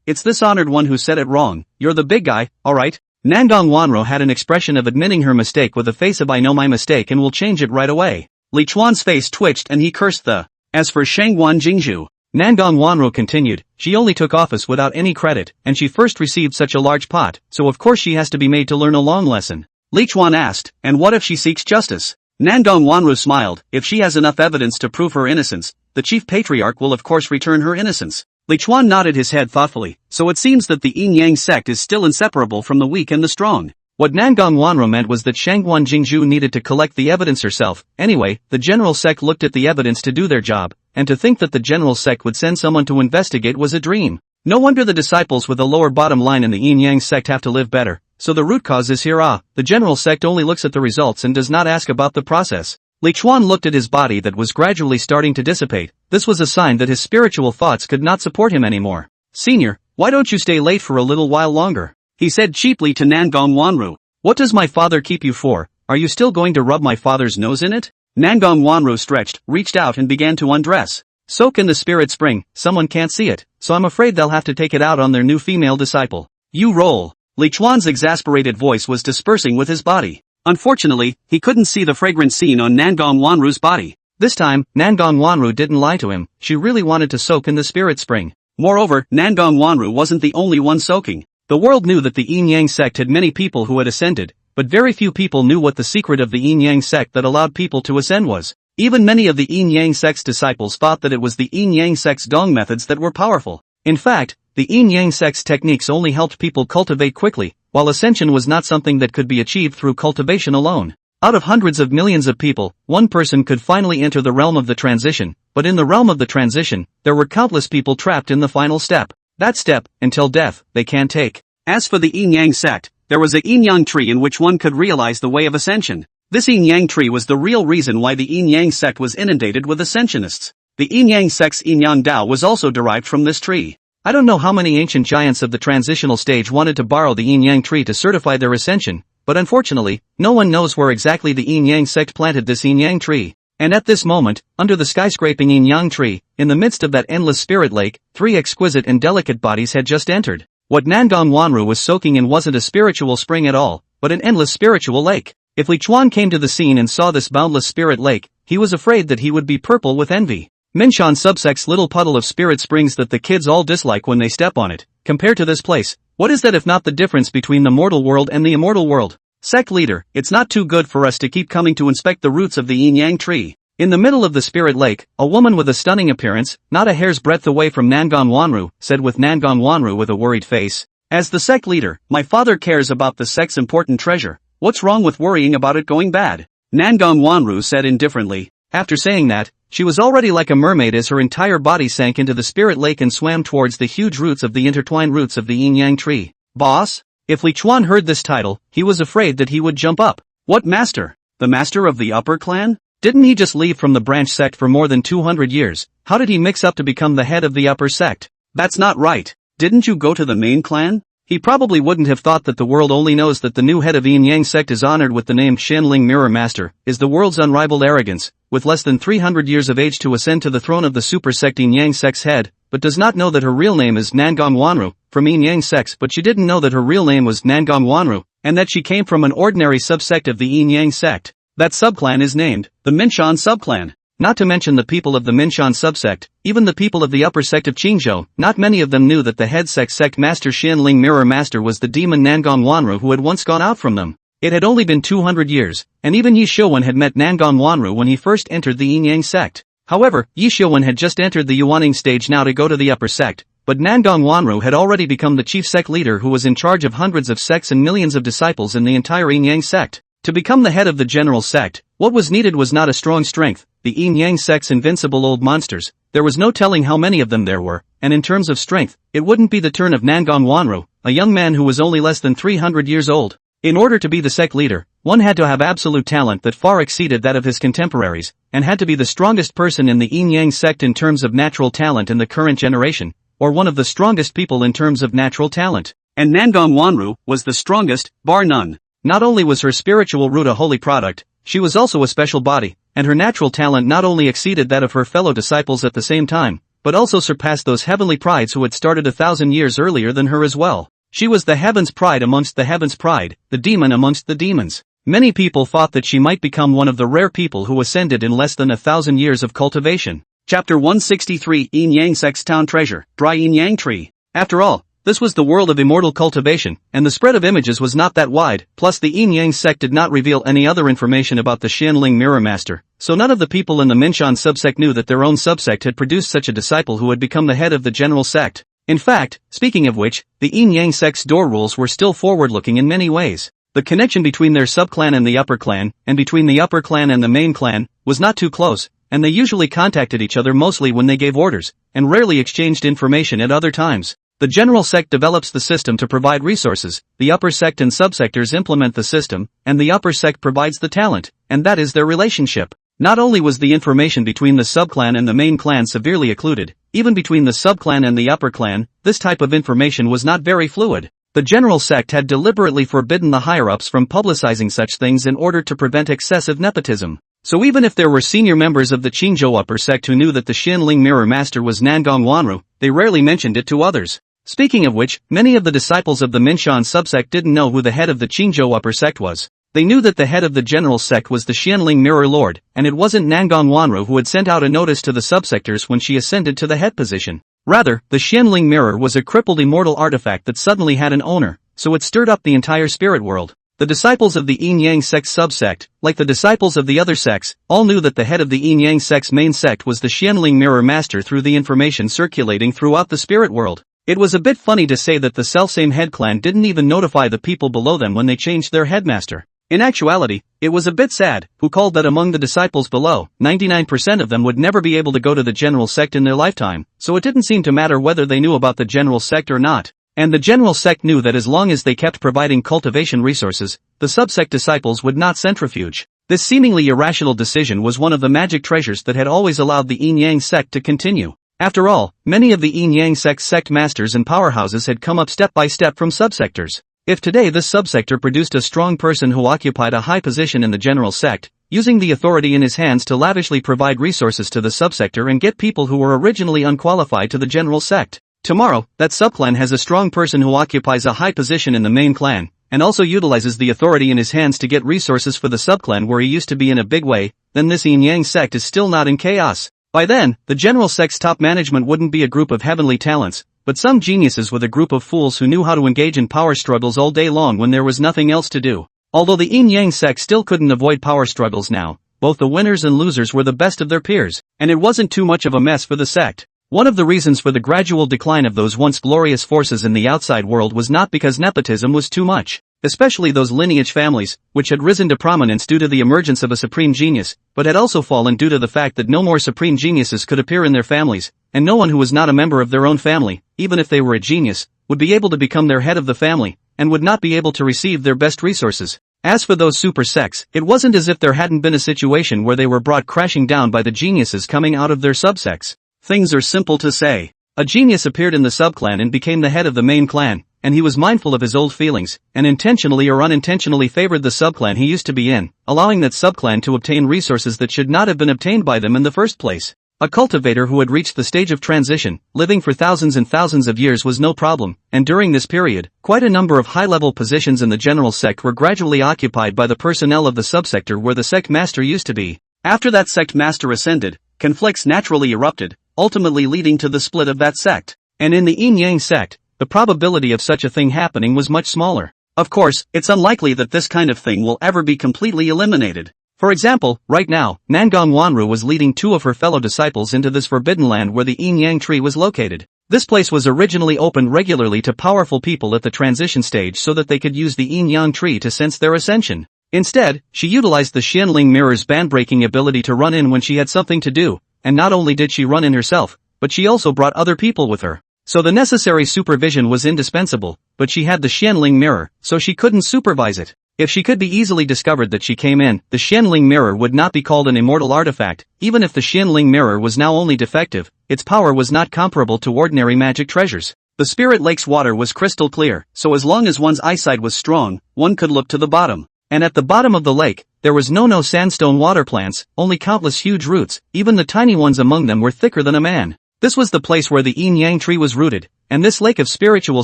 it's this honored one who said it wrong. You're the big guy, alright? Nangong Wanro had an expression of admitting her mistake with a face of I know my mistake and will change it right away. Li Chuan's face twitched and he cursed the. As for Shangguan Jingzhu, Nangong Wanro continued, she only took office without any credit, and she first received such a large pot, so of course she has to be made to learn a long lesson. Li Chuan asked, and what if she seeks justice? Nangong Wanru smiled, if she has enough evidence to prove her innocence, the chief patriarch will of course return her innocence. Li Chuan nodded his head thoughtfully, so it seems that the yin-yang sect is still inseparable from the weak and the strong. What Nangong Wanru meant was that Shangguan Jingzhu needed to collect the evidence herself. Anyway, the general sect looked at the evidence to do their job, and to think that the general sect would send someone to investigate was a dream. No wonder the disciples with a lower bottom line in the yin-yang sect have to live better. So the root cause is here. The general sect only looks at the results and does not ask about the process. Li Chuan looked at his body that was gradually starting to dissipate. This was a sign that his spiritual thoughts could not support him anymore. Senior, why don't you stay late for a little while longer? He said cheaply to Nangong Wanru. What does my father keep you for? Are you still going to rub my father's nose in it? Nangong Wanru stretched, reached out and began to undress. Soak in the spirit spring, someone can't see it, so I'm afraid they'll have to take it out on their new female disciple. You roll. Li Chuan's exasperated voice was dispersing with his body. Unfortunately, he couldn't see the fragrant scene on Nangong Wanru's body. This time, Nangong Wanru didn't lie to him, she really wanted to soak in the spirit spring. Moreover, Nangong Wanru wasn't the only one soaking. The world knew that the yin-yang sect had many people who had ascended, but very few people knew what the secret of the yin-yang sect that allowed people to ascend was. Even many of the yin-yang sect's disciples thought that it was the yin-yang sect's dong methods that were powerful. In fact, the yin-yang sect's techniques only helped people cultivate quickly, while ascension was not something that could be achieved through cultivation alone. Out of hundreds of millions of people, one person could finally enter the realm of the transition, but in the realm of the transition, there were countless people trapped in the final step. That step, until death, they can't take. As for the yin-yang sect, there was a yin-yang tree in which one could realize the way of ascension. This yin-yang tree was the real reason why the yin-yang sect was inundated with ascensionists. The yin-yang sect's yin-yang Dao was also derived from this tree. I don't know how many ancient giants of the transitional stage wanted to borrow the yin-yang tree to certify their ascension, but unfortunately, no one knows where exactly the yin-yang sect planted this yin-yang tree. And at this moment, under the skyscraping yin-yang tree, in the midst of that endless spirit lake, 3 exquisite and delicate bodies had just entered. What Nangong Wanru was soaking in wasn't a spiritual spring at all, but an endless spiritual lake. If Li Chuan came to the scene and saw this boundless spirit lake, he was afraid that he would be purple with envy. Minshan subsect's little puddle of spirit springs that the kids all dislike when they step on it. Compared to this place, what is that if not the difference between the mortal world and the immortal world? Sect leader, it's not too good for us to keep coming to inspect the roots of the yin-yang tree. In the middle of the spirit lake, a woman with a stunning appearance, not a hair's breadth away from Nangong Wanru, said with Nangong Wanru with a worried face. As the sect leader, my father cares about the sect's important treasure. What's wrong with worrying about it going bad? Nangong Wanru said indifferently. After saying that, she was already like a mermaid as her entire body sank into the spirit lake and swam towards the huge roots of the intertwined roots of the yin-yang tree. Boss? If Li Chuan heard this title, he was afraid that he would jump up. What master? The master of the upper clan? Didn't he just leave from the branch sect for more than 200 years? How did he mix up to become the head of the upper sect? That's not right. Didn't you go to the main clan? He probably wouldn't have thought that the world only knows that the new head of yin-yang sect is honored with the name Xianling Mirror Master, is the world's unrivaled arrogance, with less than 300 years of age to ascend to the throne of the super sect yin-yang sect's head, but does not know that her real name is Nangong Wanru, from yin-yang sects, but she didn't know that her real name was Nangong Wanru, and that she came from an ordinary subsect of the yin-yang sect. That subclan is named the Minshan subclan. Not to mention the people of the Minshan subsect, even the people of the upper sect of Qingzhou, not many of them knew that the head sect master Xiangling Mirror Master was the demon Nangang Wanru who had once gone out from them. It had only been 200 years, and even Yi Xiuwen had met Nangang Wanru when he first entered the Yin Yang sect. However, Yi Xiuwen had just entered the Yuaning stage now to go to the upper sect, but Nangang Wanru had already become the chief sect leader who was in charge of hundreds of sects and millions of disciples in the entire Yin Yang sect. To become the head of the general sect, what was needed was not a strong strength, the Yin Yang sect's invincible old monsters. There was no telling how many of them there were, and in terms of strength, it wouldn't be the turn of Nangang Wanru, a young man who was only less than 300 years old. In order to be the sect leader, one had to have absolute talent that far exceeded that of his contemporaries, and had to be the strongest person in the Yin Yang sect in terms of natural talent in the current generation, or one of the strongest people in terms of natural talent. And Nangang Wanru was the strongest, bar none. Not only was her spiritual root a holy product, she was also a special body, and her natural talent not only exceeded that of her fellow disciples at the same time, but also surpassed those heavenly prides who had started 1,000 years earlier than her as well. She was the heaven's pride amongst the heaven's pride, the demon amongst the demons. Many people thought that she might become one of the rare people who ascended in less than 1,000 years of cultivation. Chapter 163 Yin Yang Sect's Town Treasure, Dry Yin Yang Tree. After all, this was the world of immortal cultivation, and the spread of images was not that wide, plus the Yin Yang sect did not reveal any other information about the Xiangling Mirror Master, so none of the people in the Minshan subsect knew that their own subsect had produced such a disciple who had become the head of the general sect. In fact, speaking of which, the Yin Yang sect's door rules were still forward-looking in many ways. The connection between their subclan and the upper clan, and between the upper clan and the main clan, was not too close, and they usually contacted each other mostly when they gave orders, and rarely exchanged information at other times. The general sect develops the system to provide resources, the upper sect and subsectors implement the system, and the upper sect provides the talent, and that is their relationship. Not only was the information between the subclan and the main clan severely occluded, even between the subclan and the upper clan, this type of information was not very fluid. The general sect had deliberately forbidden the higher-ups from publicizing such things in order to prevent excessive nepotism. So even if there were senior members of the Qingzhou upper sect who knew that the Xiangling Mirror Master was Nangang Wanru, they rarely mentioned it to others. Speaking of which, many of the disciples of the Minshan subsect didn't know who the head of the Qingzhou upper sect was. They knew that the head of the general sect was the Xiangling Mirror Lord, and it wasn't Nangang Wanru who had sent out a notice to the subsectors when she ascended to the head position. Rather, the Xiangling Mirror was a crippled immortal artifact that suddenly had an owner, so it stirred up the entire spirit world. The disciples of the Yin Yang sect subsect, like the disciples of the other sects, all knew that the head of the Yin Yang sect's main sect was the Xiangling Mirror Master through the information circulating throughout the spirit world. It was a bit funny to say that the selfsame head clan didn't even notify the people below them when they changed their headmaster. In actuality, it was a bit sad, who called that among the disciples below, 99% of them would never be able to go to the general sect in their lifetime, so it didn't seem to matter whether they knew about the general sect or not. And the general sect knew that as long as they kept providing cultivation resources, the subsect disciples would not centrifuge. This seemingly irrational decision was one of the magic treasures that had always allowed the Yin Yang sect to continue. After all, many of the Yin Yang sect's sect masters and powerhouses had come up step by step from subsectors. If today this subsector produced a strong person who occupied a high position in the general sect, using the authority in his hands to lavishly provide resources to the subsector and get people who were originally unqualified to the general sect. Tomorrow, that subclan has a strong person who occupies a high position in the main clan, and also utilizes the authority in his hands to get resources for the subclan where he used to be in a big way, then this Yin Yang sect is still not in chaos. By then, the general sect's top management wouldn't be a group of heavenly talents, but some geniuses with a group of fools who knew how to engage in power struggles all day long when there was nothing else to do. Although the Yin Yang sect still couldn't avoid power struggles now, both the winners and losers were the best of their peers, and it wasn't too much of a mess for the sect. One of the reasons for the gradual decline of those once glorious forces in the outside world was not because nepotism was too much, especially those lineage families, which had risen to prominence due to the emergence of a supreme genius, but had also fallen due to the fact that no more supreme geniuses could appear in their families, and no one who was not a member of their own family, even if they were a genius, would be able to become their head of the family, and would not be able to receive their best resources. As for those super sects, it wasn't as if there hadn't been a situation where they were brought crashing down by the geniuses coming out of their subsects. Things are simple to say. A genius appeared in the subclan and became the head of the main clan, and he was mindful of his old feelings, and intentionally or unintentionally favored the subclan he used to be in, allowing that subclan to obtain resources that should not have been obtained by them in the first place. A cultivator who had reached the stage of transition, living for thousands and thousands of years was no problem, and during this period, quite a number of high-level positions in the general sect were gradually occupied by the personnel of the subsector where the sect master used to be. After that sect master ascended, conflicts naturally erupted, ultimately leading to the split of that sect. And in the yin-yang sect, the probability of such a thing happening was much smaller. Of course, it's unlikely that this kind of thing will ever be completely eliminated. For example, right now, Nangong Wanru was leading 2 of her fellow disciples into this forbidden land where the yin-yang tree was located. This place was originally opened regularly to powerful people at the transition stage so that they could use the yin-yang tree to sense their ascension. Instead, she utilized the Xiangling mirror's band-breaking ability to run in when she had something to do, and not only did she run in herself, but she also brought other people with her. So the necessary supervision was indispensable, but she had the Xiangling mirror, so she couldn't supervise it. If she could be easily discovered that she came in, the Xiangling mirror would not be called an immortal artifact. Even if the Xiangling mirror was now only defective, its power was not comparable to ordinary magic treasures. The Spirit Lake's water was crystal clear, so as long as one's eyesight was strong, one could look to the bottom. And at the bottom of the lake, there was no sandstone water plants, only countless huge roots, even the tiny ones among them were thicker than a man. This was the place where the yin-yang tree was rooted, and this lake of spiritual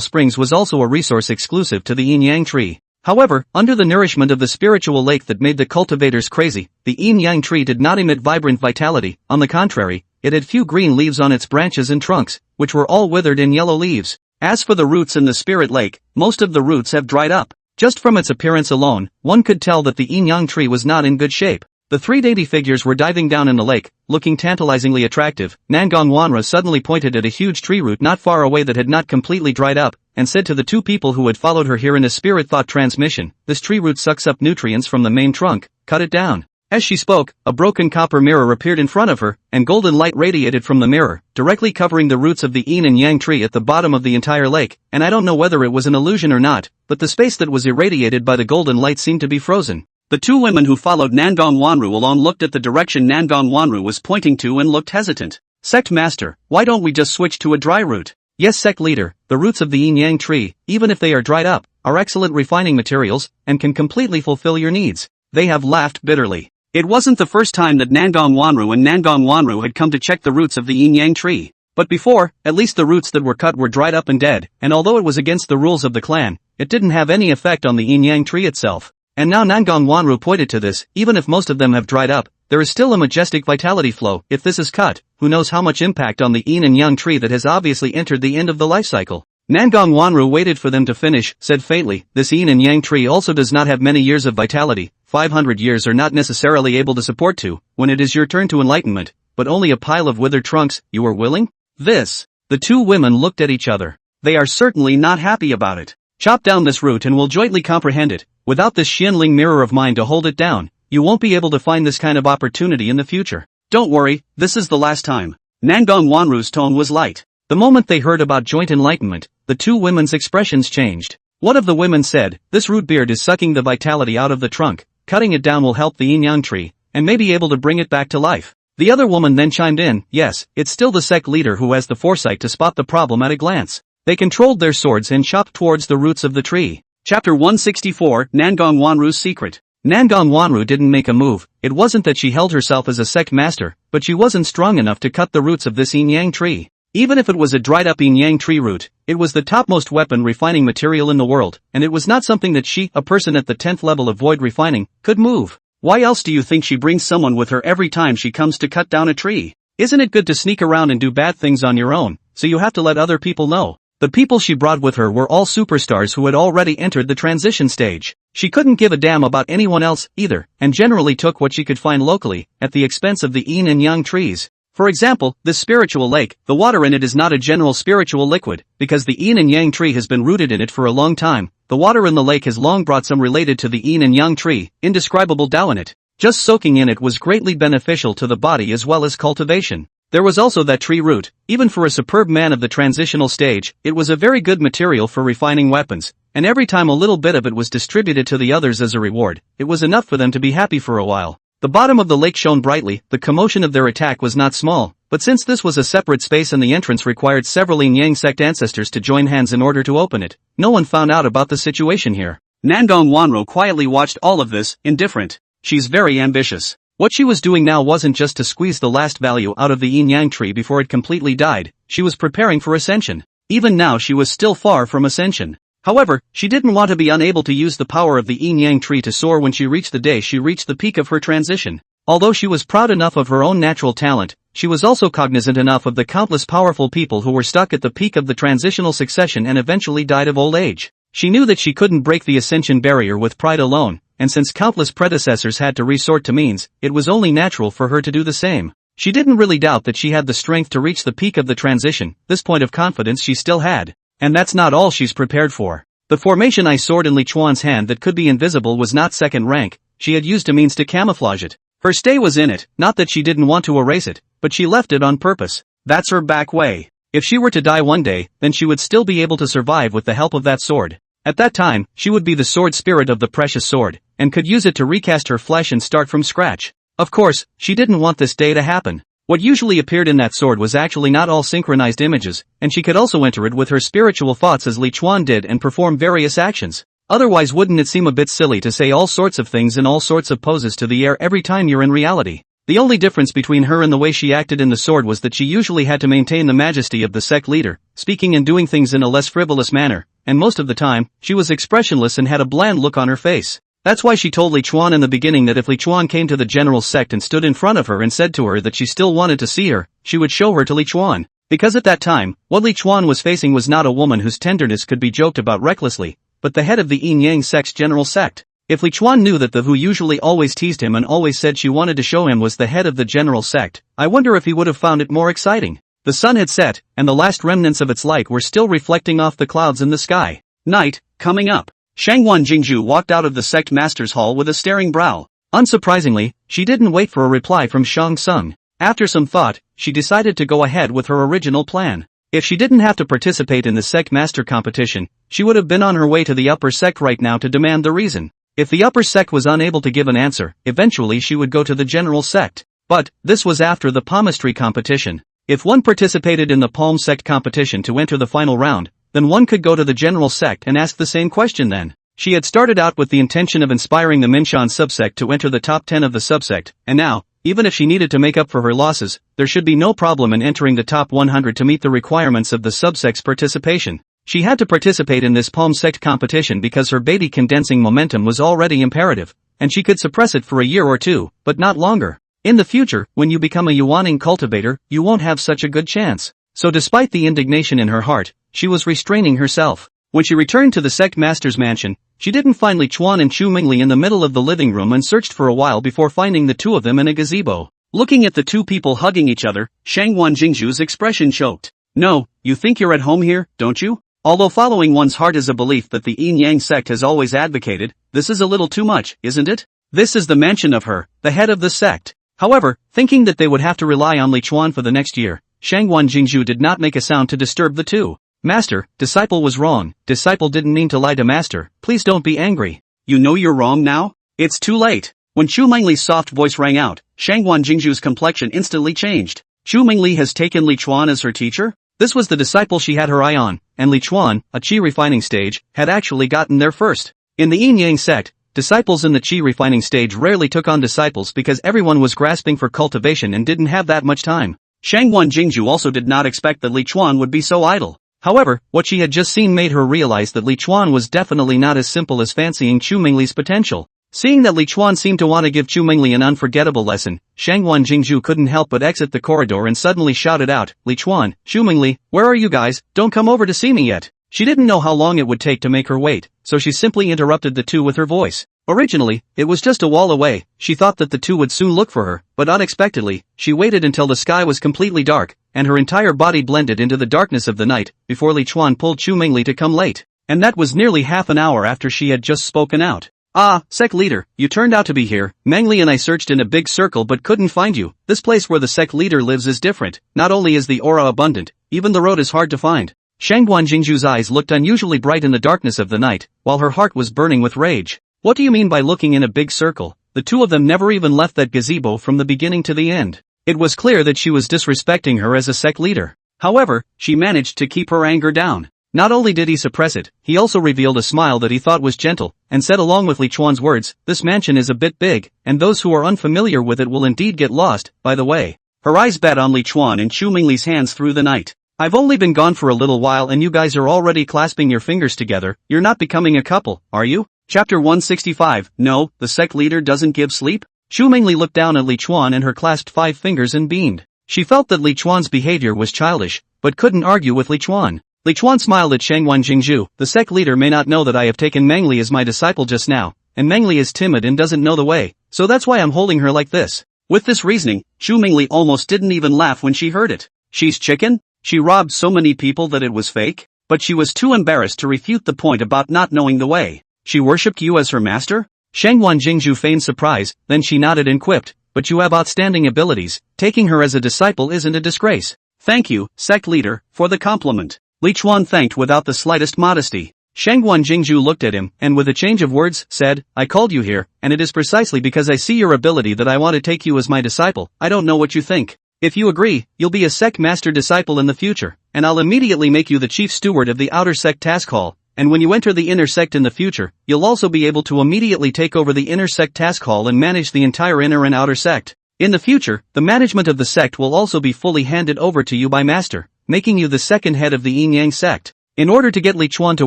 springs was also a resource exclusive to the yin-yang tree. However, under the nourishment of the spiritual lake that made the cultivators crazy, the yin-yang tree did not emit vibrant vitality. On the contrary, it had few green leaves on its branches and trunks, which were all withered in yellow leaves. As for the roots in the spirit lake, most of the roots have dried up. Just from its appearance alone, one could tell that the yin-yang tree was not in good shape. The 3 deity figures were diving down in the lake, looking tantalizingly attractive. Nangong Wanru suddenly pointed at a huge tree root not far away that had not completely dried up, and said to the 2 people who had followed her here in a spirit thought transmission, "This tree root sucks up nutrients from the main trunk, cut it down." As she spoke, a broken copper mirror appeared in front of her, and golden light radiated from the mirror, directly covering the roots of the yin and yang tree at the bottom of the entire lake, and I don't know whether it was an illusion or not, but the space that was irradiated by the golden light seemed to be frozen. The 2 women who followed Nangong Wanru along looked at the direction Nangong Wanru was pointing to and looked hesitant. "Sect Master, why don't we just switch to a dry root?" "Yes, Sect Leader, the roots of the yin-yang tree, even if they are dried up, are excellent refining materials, and can completely fulfill your needs." They have laughed bitterly. It wasn't the first time that Nangong Wanru and Nangong Wanru had come to check the roots of the yin-yang tree. But before, at least the roots that were cut were dried up and dead, and although it was against the rules of the clan, it didn't have any effect on the yin-yang tree itself. And now Nangong Wanru pointed to this, even if most of them have dried up, there is still a majestic vitality flow. If this is cut, who knows how much impact on the yin and yang tree that has obviously entered the end of the life cycle. Nangong Wanru waited for them to finish, said faintly, "This yin and yang tree also does not have many years of vitality. 500 years are not necessarily able to support 2, when it is your turn to enlightenment, but only a pile of withered trunks. You are willing?" This. The 2 women looked at each other. They are certainly not happy about it. "Chop down this root and we'll jointly comprehend it. Without this Xiangling mirror of mine to hold it down, you won't be able to find this kind of opportunity in the future. Don't worry, this is the last time." Nangong Wanru's tone was light. The moment they heard about joint enlightenment, the 2 women's expressions changed. One of the women said, "This root beard is sucking the vitality out of the trunk. Cutting it down will help the yin-yang tree, and may be able to bring it back to life." The other woman then chimed in, "Yes, it's still the sect leader who has the foresight to spot the problem at a glance." They controlled their swords and chopped towards the roots of the tree. Chapter 164, Nangong Wanru's Secret. Nangong Wanru didn't make a move. It wasn't that she held herself as a sect master, but she wasn't strong enough to cut the roots of this yin-yang tree. Even if it was a dried-up yin-yang tree root, it was the topmost weapon refining material in the world, and it was not something that she, a person at the 10th level of void refining, could move. Why else do you think she brings someone with her every time she comes to cut down a tree? Isn't it good to sneak around and do bad things on your own, so you have to let other people know? The people she brought with her were all superstars who had already entered the transition stage. She couldn't give a damn about anyone else, either, and generally took what she could find locally, at the expense of the yin and yang trees. For example, this spiritual lake, the water in it is not a general spiritual liquid, because the yin and yang tree has been rooted in it for a long time. The water in the lake has long brought some related to the yin and yang tree, indescribable Tao in it. Just soaking in it was greatly beneficial to the body as well as cultivation. There was also that tree root. Even for a superb man of the transitional stage, it was a very good material for refining weapons, and every time a little bit of it was distributed to the others as a reward, it was enough for them to be happy for a while. The bottom of the lake shone brightly. The commotion of their attack was not small, but since this was a separate space and the entrance required several yin-yang sect ancestors to join hands in order to open it, no one found out about the situation here. Nangong Wanru quietly watched all of this, indifferent. She's very ambitious. What she was doing now wasn't just to squeeze the last value out of the yin-yang tree before it completely died, she was preparing for ascension. Even now she was still far from ascension. However, she didn't want to be unable to use the power of the yin-yang tree to soar when she reached the day she reached the peak of her transition. Although she was proud enough of her own natural talent, she was also cognizant enough of the countless powerful people who were stuck at the peak of the transitional succession and eventually died of old age. She knew that she couldn't break the ascension barrier with pride alone, and since countless predecessors had to resort to means, it was only natural for her to do the same. She didn't really doubt that she had the strength to reach the peak of the transition. This point of confidence she still had. And that's not all she's prepared for. The formation I sword in Li Chuan's hand that could be invisible was not second rank, she had used a means to camouflage it. Her stay was in it, not that she didn't want to erase it, but she left it on purpose. That's her back way. If she were to die one day, then she would still be able to survive with the help of that sword. At that time, she would be the sword spirit of the precious sword, and could use it to recast her flesh and start from scratch. Of course, she didn't want this day to happen. What usually appeared in that sword was actually not all synchronized images, and she could also enter it with her spiritual thoughts as Li Chuan did and perform various actions. Otherwise, wouldn't it seem a bit silly to say all sorts of things in all sorts of poses to the air every time you're in reality? The only difference between her and the way she acted in the sword was that she usually had to maintain the majesty of the sect leader, speaking and doing things in a less frivolous manner, and most of the time, she was expressionless and had a bland look on her face. That's why she told Li Chuan in the beginning that if Li Chuan came to the general sect and stood in front of her and said to her that she still wanted to see her, she would show her to Li Chuan. Because at that time, what Li Chuan was facing was not a woman whose tenderness could be joked about recklessly, but the head of the Yin Yang sect's general sect. If Li Chuan knew that the who usually always teased him and always said she wanted to show him was the head of the general sect, I wonder if he would have found it more exciting. The sun had set, and the last remnants of its light were still reflecting off the clouds in the sky. Night, coming up. Shangwan Jingzhu walked out of the sect master's hall with a staring brow. Unsurprisingly, she didn't wait for a reply from Shang Tsung. After some thought, she decided to go ahead with her original plan. If she didn't have to participate in the sect master competition, she would have been on her way to the upper sect right now to demand the reason. If the upper sect was unable to give an answer, eventually she would go to the general sect. But, this was after the palmistry competition. If one participated in the palm sect competition to enter the final round, then one could go to the general sect and ask the same question then. She had started out with the intention of inspiring the Minshan subsect to enter the top 10 of the subsect, and now, even if she needed to make up for her losses, there should be no problem in entering the top 100 to meet the requirements of the subsect's participation. She had to participate in this palm sect competition because her Beatty condensing momentum was already imperative, and she could suppress it for a year or two, but not longer. In the future, when you become a Yuaning cultivator, you won't have such a good chance. So despite the indignation in her heart, she was restraining herself. When she returned to the sect master's mansion, she didn't find Li Chuan and Chu Mengyou in the middle of the living room and searched for a while before finding the two of them in a gazebo. Looking at the two people hugging each other, Shangwan Jingzhu's expression choked. No, you think you're at home here, don't you? Although following one's heart is a belief that the Yin Yang sect has always advocated, this is a little too much, isn't it? This is the mansion of her, the head of the sect. However, thinking that they would have to rely on Li Chuan for the next year, Shangwan Jingzhu did not make a sound to disturb the two. Master, disciple was wrong. Disciple didn't mean to lie to master. Please don't be angry. You know you're wrong now? It's too late. When Chu Mengyou's soft voice rang out, Shangwan Jingzhu's complexion instantly changed. Chu Mengyou has taken Li Chuan as her teacher? This was the disciple she had her eye on, and Li Chuan, a chi refining stage, had actually gotten there first. In the Yin Yang sect, disciples in the chi refining stage rarely took on disciples because everyone was grasping for cultivation and didn't have that much time. Shangwan Jingzhu also did not expect that Li Chuan would be so idle. However, what she had just seen made her realize that Li Chuan was definitely not as simple as fancying Chu Mengyou's potential. Seeing that Li Chuan seemed to want to give Chu Mengyou an unforgettable lesson, Shangwan Jingzhu couldn't help but exit the corridor and suddenly shouted out, Li Chuan, Chu Mengyou, where are you guys? Don't come over to see me yet. She didn't know how long it would take to make her wait, so she simply interrupted the two with her voice. Originally, it was just a wall away. She thought that the two would soon look for her, but unexpectedly, she waited until the sky was completely dark, and her entire body blended into the darkness of the night, before Li Chuan pulled Chu Mengyou to come late. And that was nearly half an hour after she had just spoken out. Ah, sect leader, you turned out to be here. Mengyou and I searched in a big circle but couldn't find you. This place where the sect leader lives is different. Not only is the aura abundant, even the road is hard to find. Shangwan Jingzhu's eyes looked unusually bright in the darkness of the night, while her heart was burning with rage. What do you mean by looking in a big circle? The two of them never even left that gazebo from the beginning to the end. It was clear that she was disrespecting her as a sect leader. However, she managed to keep her anger down. Not only did he suppress it, he also revealed a smile that he thought was gentle, and said along with Li Chuan's words, this mansion is a bit big, and those who are unfamiliar with it will indeed get lost. By the way. Her eyes bet on Li Chuan and Chu Mengyou's hands through the night. I've only been gone for a little while and you guys are already clasping your fingers together. You're not becoming a couple, are you? Chapter 165, No, the sect leader doesn't give sleep? Chu Mengyou looked down at Li Chuan and her clasped 5 fingers and beamed. She felt that Li Chuan's behavior was childish, but couldn't argue with Li Chuan. Li Chuan smiled at Shangwan Jingzhu. The sect leader may not know that I have taken Mengli as my disciple just now, and Mengli is timid and doesn't know the way, so that's why I'm holding her like this. With this reasoning, Chu Mengyou almost didn't even laugh when she heard it. She's chicken? She robbed so many people that it was fake? But she was too embarrassed to refute the point about not knowing the way. She worshipped you as her master? Shangwan Jingzhu feigned surprise, then she nodded and quipped, but you have outstanding abilities, taking her as a disciple isn't a disgrace. Thank you, sect leader, for the compliment. Li Chuan thanked without the slightest modesty. Shangwan Jingzhu looked at him, and with a change of words, said, I called you here, and it is precisely because I see your ability that I want to take you as my disciple. I don't know what you think. If you agree, you'll be a sect master disciple in the future, and I'll immediately make you the chief steward of the outer sect task hall, and when you enter the inner sect in the future, you'll also be able to immediately take over the inner sect task hall and manage the entire inner and outer sect. In the future, the management of the sect will also be fully handed over to you by master, making you the second head of the Yin-Yang sect. In order to get Li Chuan to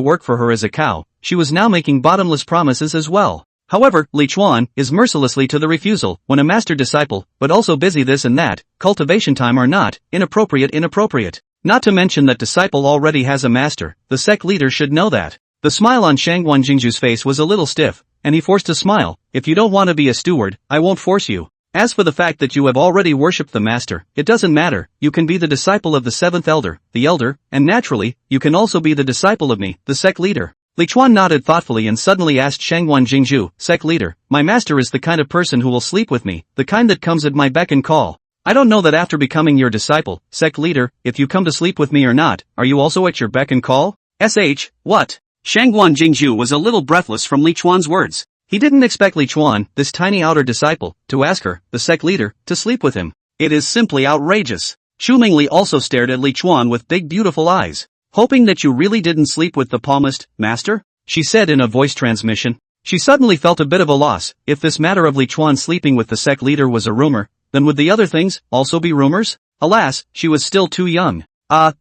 work for her as a cow, she was now making bottomless promises as well. However, Li Chuan is mercilessly to the refusal, when a master disciple, but also busy this and that, cultivation time or not, inappropriate. Not to mention that disciple already has a master, the sect leader should know that. The smile on Shangwan Jingzhu's face was a little stiff, and he forced a smile. If you don't want to be a steward, I won't force you. As for the fact that you have already worshipped the master, it doesn't matter, you can be the disciple of the 7th elder, the elder, and naturally, you can also be the disciple of me, the sect leader. Li Chuan nodded thoughtfully and suddenly asked Shangwan Jingzhu, sect leader, my master is the kind of person who will sleep with me, the kind that comes at my beck and call. I don't know that after becoming your disciple, sect leader, if you come to sleep with me or not, are you also at your beck and call? What? Shangwan Jingzhu was a little breathless from Li Chuan's words. He didn't expect Li Chuan, this tiny outer disciple, to ask her, the sect leader, to sleep with him. It is simply outrageous. Chu Mengyou also stared at Li Chuan with big beautiful eyes. Hoping that you really didn't sleep with the palmist, master? She said in a voice transmission. She suddenly felt a bit of a loss. If this matter of Li Chuan sleeping with the sect leader was a rumor, then would the other things also be rumors? Alas, she was still too young.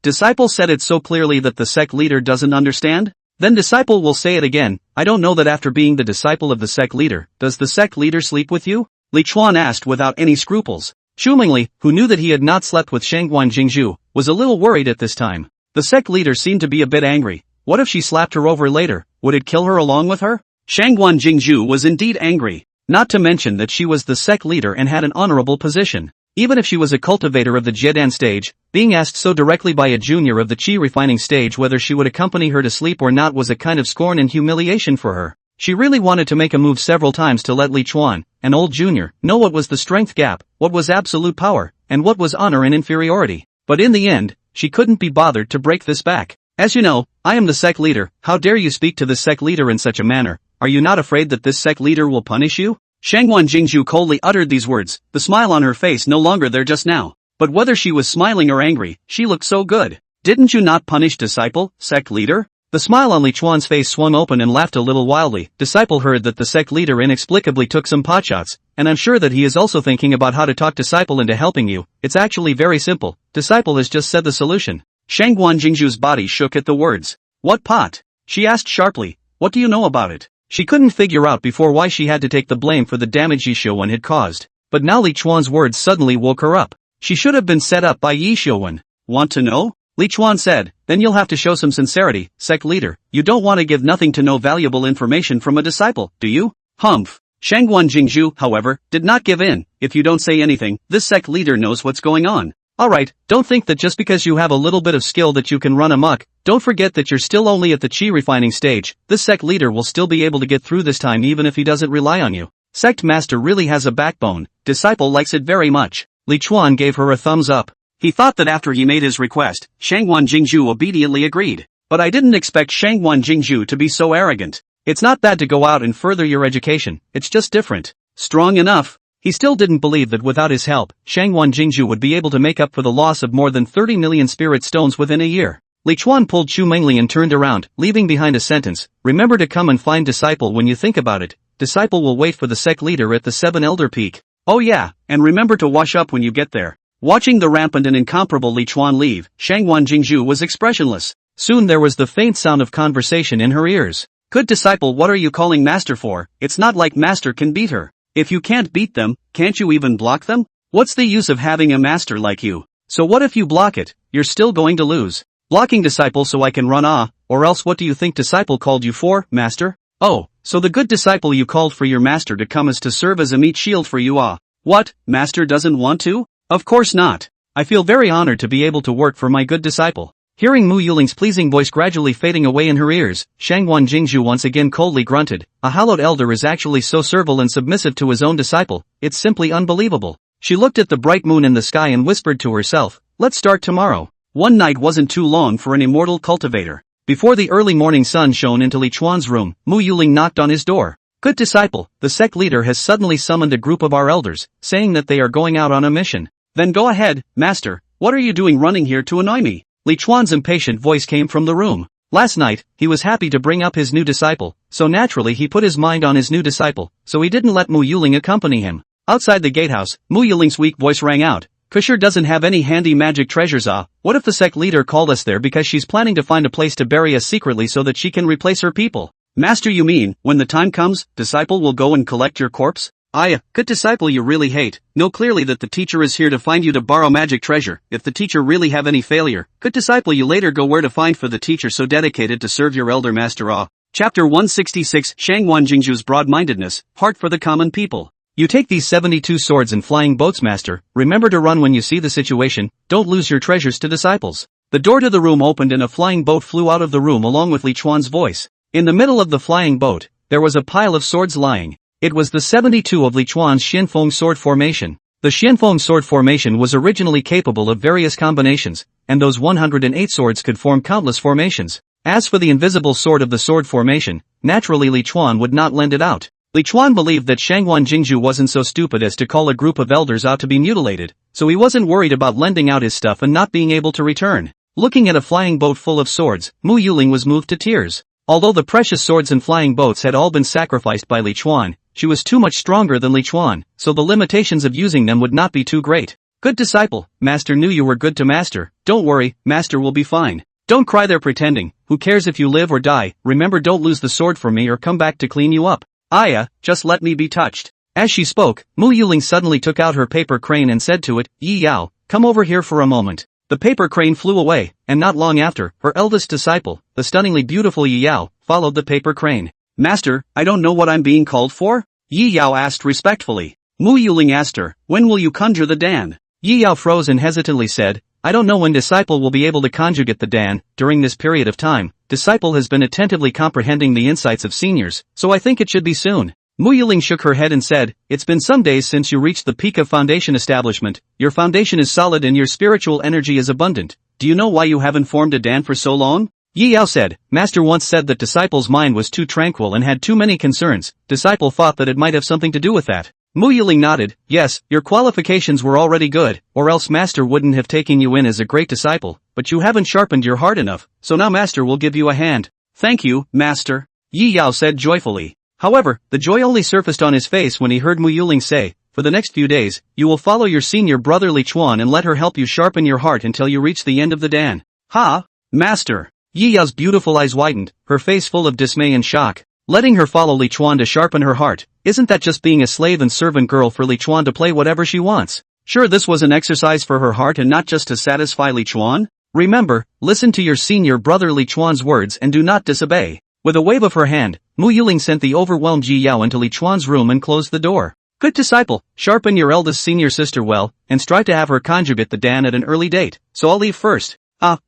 Disciple said it so clearly that the sect leader doesn't understand? Then disciple will say it again. I don't know that after being the disciple of the sect leader, does the sect leader sleep with you? Li Chuan asked without any scruples. Chu Mengyou, who knew that he had not slept with Shangwan Jingzhu, was a little worried at this time. The sect leader seemed to be a bit angry. What if she slapped her over later? Would it kill her along with her? Shangwan Jingzhu was indeed angry. Not to mention that she was the sect leader and had an honorable position. Even if she was a cultivator of the Jiedan stage, being asked so directly by a junior of the Qi refining stage whether she would accompany her to sleep or not was a kind of scorn and humiliation for her. She really wanted to make a move several times to let Li Chuan, an old junior, know what was the strength gap, what was absolute power, and what was honor and inferiority. But in the end, she couldn't be bothered to break this back. As you know, I am the sect leader. How dare you speak to this sect leader in such a manner? Are you not afraid that this sect leader will punish you? Shangwan Jingzhu coldly uttered these words, the smile on her face no longer there just now. But whether she was smiling or angry, she looked so good. Didn't you not punish disciple, sect leader? The smile on Li Chuan's face swung open and laughed a little wildly. Disciple heard that the sect leader inexplicably took some potshots, and I'm sure that he is also thinking about how to talk disciple into helping you. It's actually very simple. Disciple has just said the solution. Shangwan Jingzhu's body shook at the words. What pot? She asked sharply. What do you know about it? She couldn't figure out before why she had to take the blame for the damage Yi Xiuwen had caused. But now Li Chuan's words suddenly woke her up. She should have been set up by Yi Xiuwen. Want to know? Li Chuan said, then you'll have to show some sincerity, sect leader. You don't want to give nothing to no valuable information from a disciple, do you? Humph. Shangwan Jingzhu, however, did not give in. If you don't say anything, this sect leader knows what's going on. Alright, don't think that just because you have a little bit of skill that you can run amok. Don't forget that you're still only at the Qi refining stage. This sect leader will still be able to get through this time even if he doesn't rely on you. Sect master really has a backbone. Disciple likes it very much. Li Chuan gave her a thumbs up. He thought that after he made his request, Shangwan Jingzhu obediently agreed. But I didn't expect Shangwan Jingzhu to be so arrogant. It's not bad to go out and further your education, it's just different. Strong enough. He still didn't believe that without his help, Shangwan Jingzhu would be able to make up for the loss of more than 30 million spirit stones within a year. Li Chuan pulled Chu Mengyou and turned around, leaving behind a sentence. Remember to come and find disciple when you think about it. Disciple will wait for the sect leader at the 7 Elder Peak. Oh yeah, and remember to wash up when you get there. Watching the rampant and incomparable Li Chuan leave, Shangwan Jingzhu was expressionless. Soon there was the faint sound of conversation in her ears. Good disciple, what are you calling master for? It's not like master can beat her. If you can't beat them, can't you even block them? What's the use of having a master like you? So what if you block it? You're still going to lose. Blocking disciple so I can run or else what do you think disciple called you for, master? Oh, so the good disciple you called for your master to come is to serve as a meat shield for you What, master doesn't want to? Of course not. I feel very honored to be able to work for my good disciple. Hearing Mo Xiangling's pleasing voice gradually fading away in her ears, Shangwan Jingzhu once again coldly grunted, a hallowed elder is actually so servile and submissive to his own disciple, it's simply unbelievable. She looked at the bright moon in the sky and whispered to herself, let's start tomorrow. One night wasn't too long for an immortal cultivator. Before the early morning sun shone into Li Chuan's room, Mo Xiangling knocked on his door. Good disciple, the sect leader has suddenly summoned a group of our elders, saying that they are going out on a mission. Then go ahead, master, what are you doing running here to annoy me? Li Chuan's impatient voice came from the room. Last night, he was happy to bring up his new disciple, so naturally he put his mind on his new disciple, so he didn't let Mo Xiangling accompany him. Outside the gatehouse, Mo Xiangling's weak voice rang out. Kusher doesn't have any handy magic treasures what if the sect leader called us there because she's planning to find a place to bury us secretly so that she can replace her people? Master, you mean, when the time comes, disciple will go and collect your corpse? Good disciple you really hate. Know clearly that the teacher is here to find you to borrow magic treasure. If the teacher really have any failure, good disciple you later go where to find for the teacher so dedicated to serve your elder master Chapter 166 Shangwan Jingzhu's Broad-Mindedness, Heart for the Common People. You take these 72 swords and flying boats, master, remember to run when you see the situation, don't lose your treasures to disciples. The door to the room opened and a flying boat flew out of the room along with Li Chuan's voice. In the middle of the flying boat, there was a pile of swords lying. It was the 72 of Li Chuan's Xianfeng sword formation. The Xianfeng sword formation was originally capable of various combinations, and those 108 swords could form countless formations. As for the invisible sword of the sword formation, naturally Li Chuan would not lend it out. Li Chuan believed that Shangwan Jingzhu wasn't so stupid as to call a group of elders out to be mutilated, so he wasn't worried about lending out his stuff and not being able to return. Looking at a flying boat full of swords, Mo Xiangling was moved to tears. Although the precious swords and flying boats had all been sacrificed by Li Chuan, she was too much stronger than Li Chuan, so the limitations of using them would not be too great. Good disciple, master knew you were good to master, don't worry, master will be fine. Don't cry there pretending, who cares if you live or die, remember don't lose the sword for me or come back to clean you up. Just let me be touched. As she spoke, Mo Xiangling suddenly took out her paper crane and said to it, Yi Yao, come over here for a moment. The paper crane flew away, and not long after, her eldest disciple, the stunningly beautiful Yi Yao, followed the paper crane. Master, I don't know what I'm being called for? Yi Yao asked respectfully. Mo Xiangling asked her, when will you conjure the Dan? Yi Yao froze and hesitantly said, I don't know when disciple will be able to conjugate the Dan. During this period of time, disciple has been attentively comprehending the insights of seniors, so I think it should be soon. Mo Xiangling shook her head and said, it's been some days since you reached the peak of foundation establishment, your foundation is solid and your spiritual energy is abundant. Do you know why you haven't formed a Dan for so long? Yi Yao said, Master once said that disciple's mind was too tranquil and had too many concerns, disciple thought that it might have something to do with that. Mo Xiangling nodded, yes, your qualifications were already good, or else master wouldn't have taken you in as a great disciple, but you haven't sharpened your heart enough, so now master will give you a hand. Thank you, master, Yi Yao said joyfully. However, the joy only surfaced on his face when he heard Mo Xiangling say, for the next few days, you will follow your senior brother Li Chuan and let her help you sharpen your heart until you reach the end of the Dan. Master. Yi Yao's beautiful eyes widened, her face full of dismay and shock. Letting her follow Li Chuan to sharpen her heart, isn't that just being a slave and servant girl for Li Chuan to play whatever she wants? Sure, this was an exercise for her heart and not just to satisfy Li Chuan? Remember, listen to your senior brother Li Chuan's words and do not disobey. With a wave of her hand, Mo Xiangling sent the overwhelmed Yi Yao into Li Chuan's room and closed the door. Good disciple, sharpen your eldest senior sister well, and strive to have her conjugate the Dan at an early date, so I'll leave first.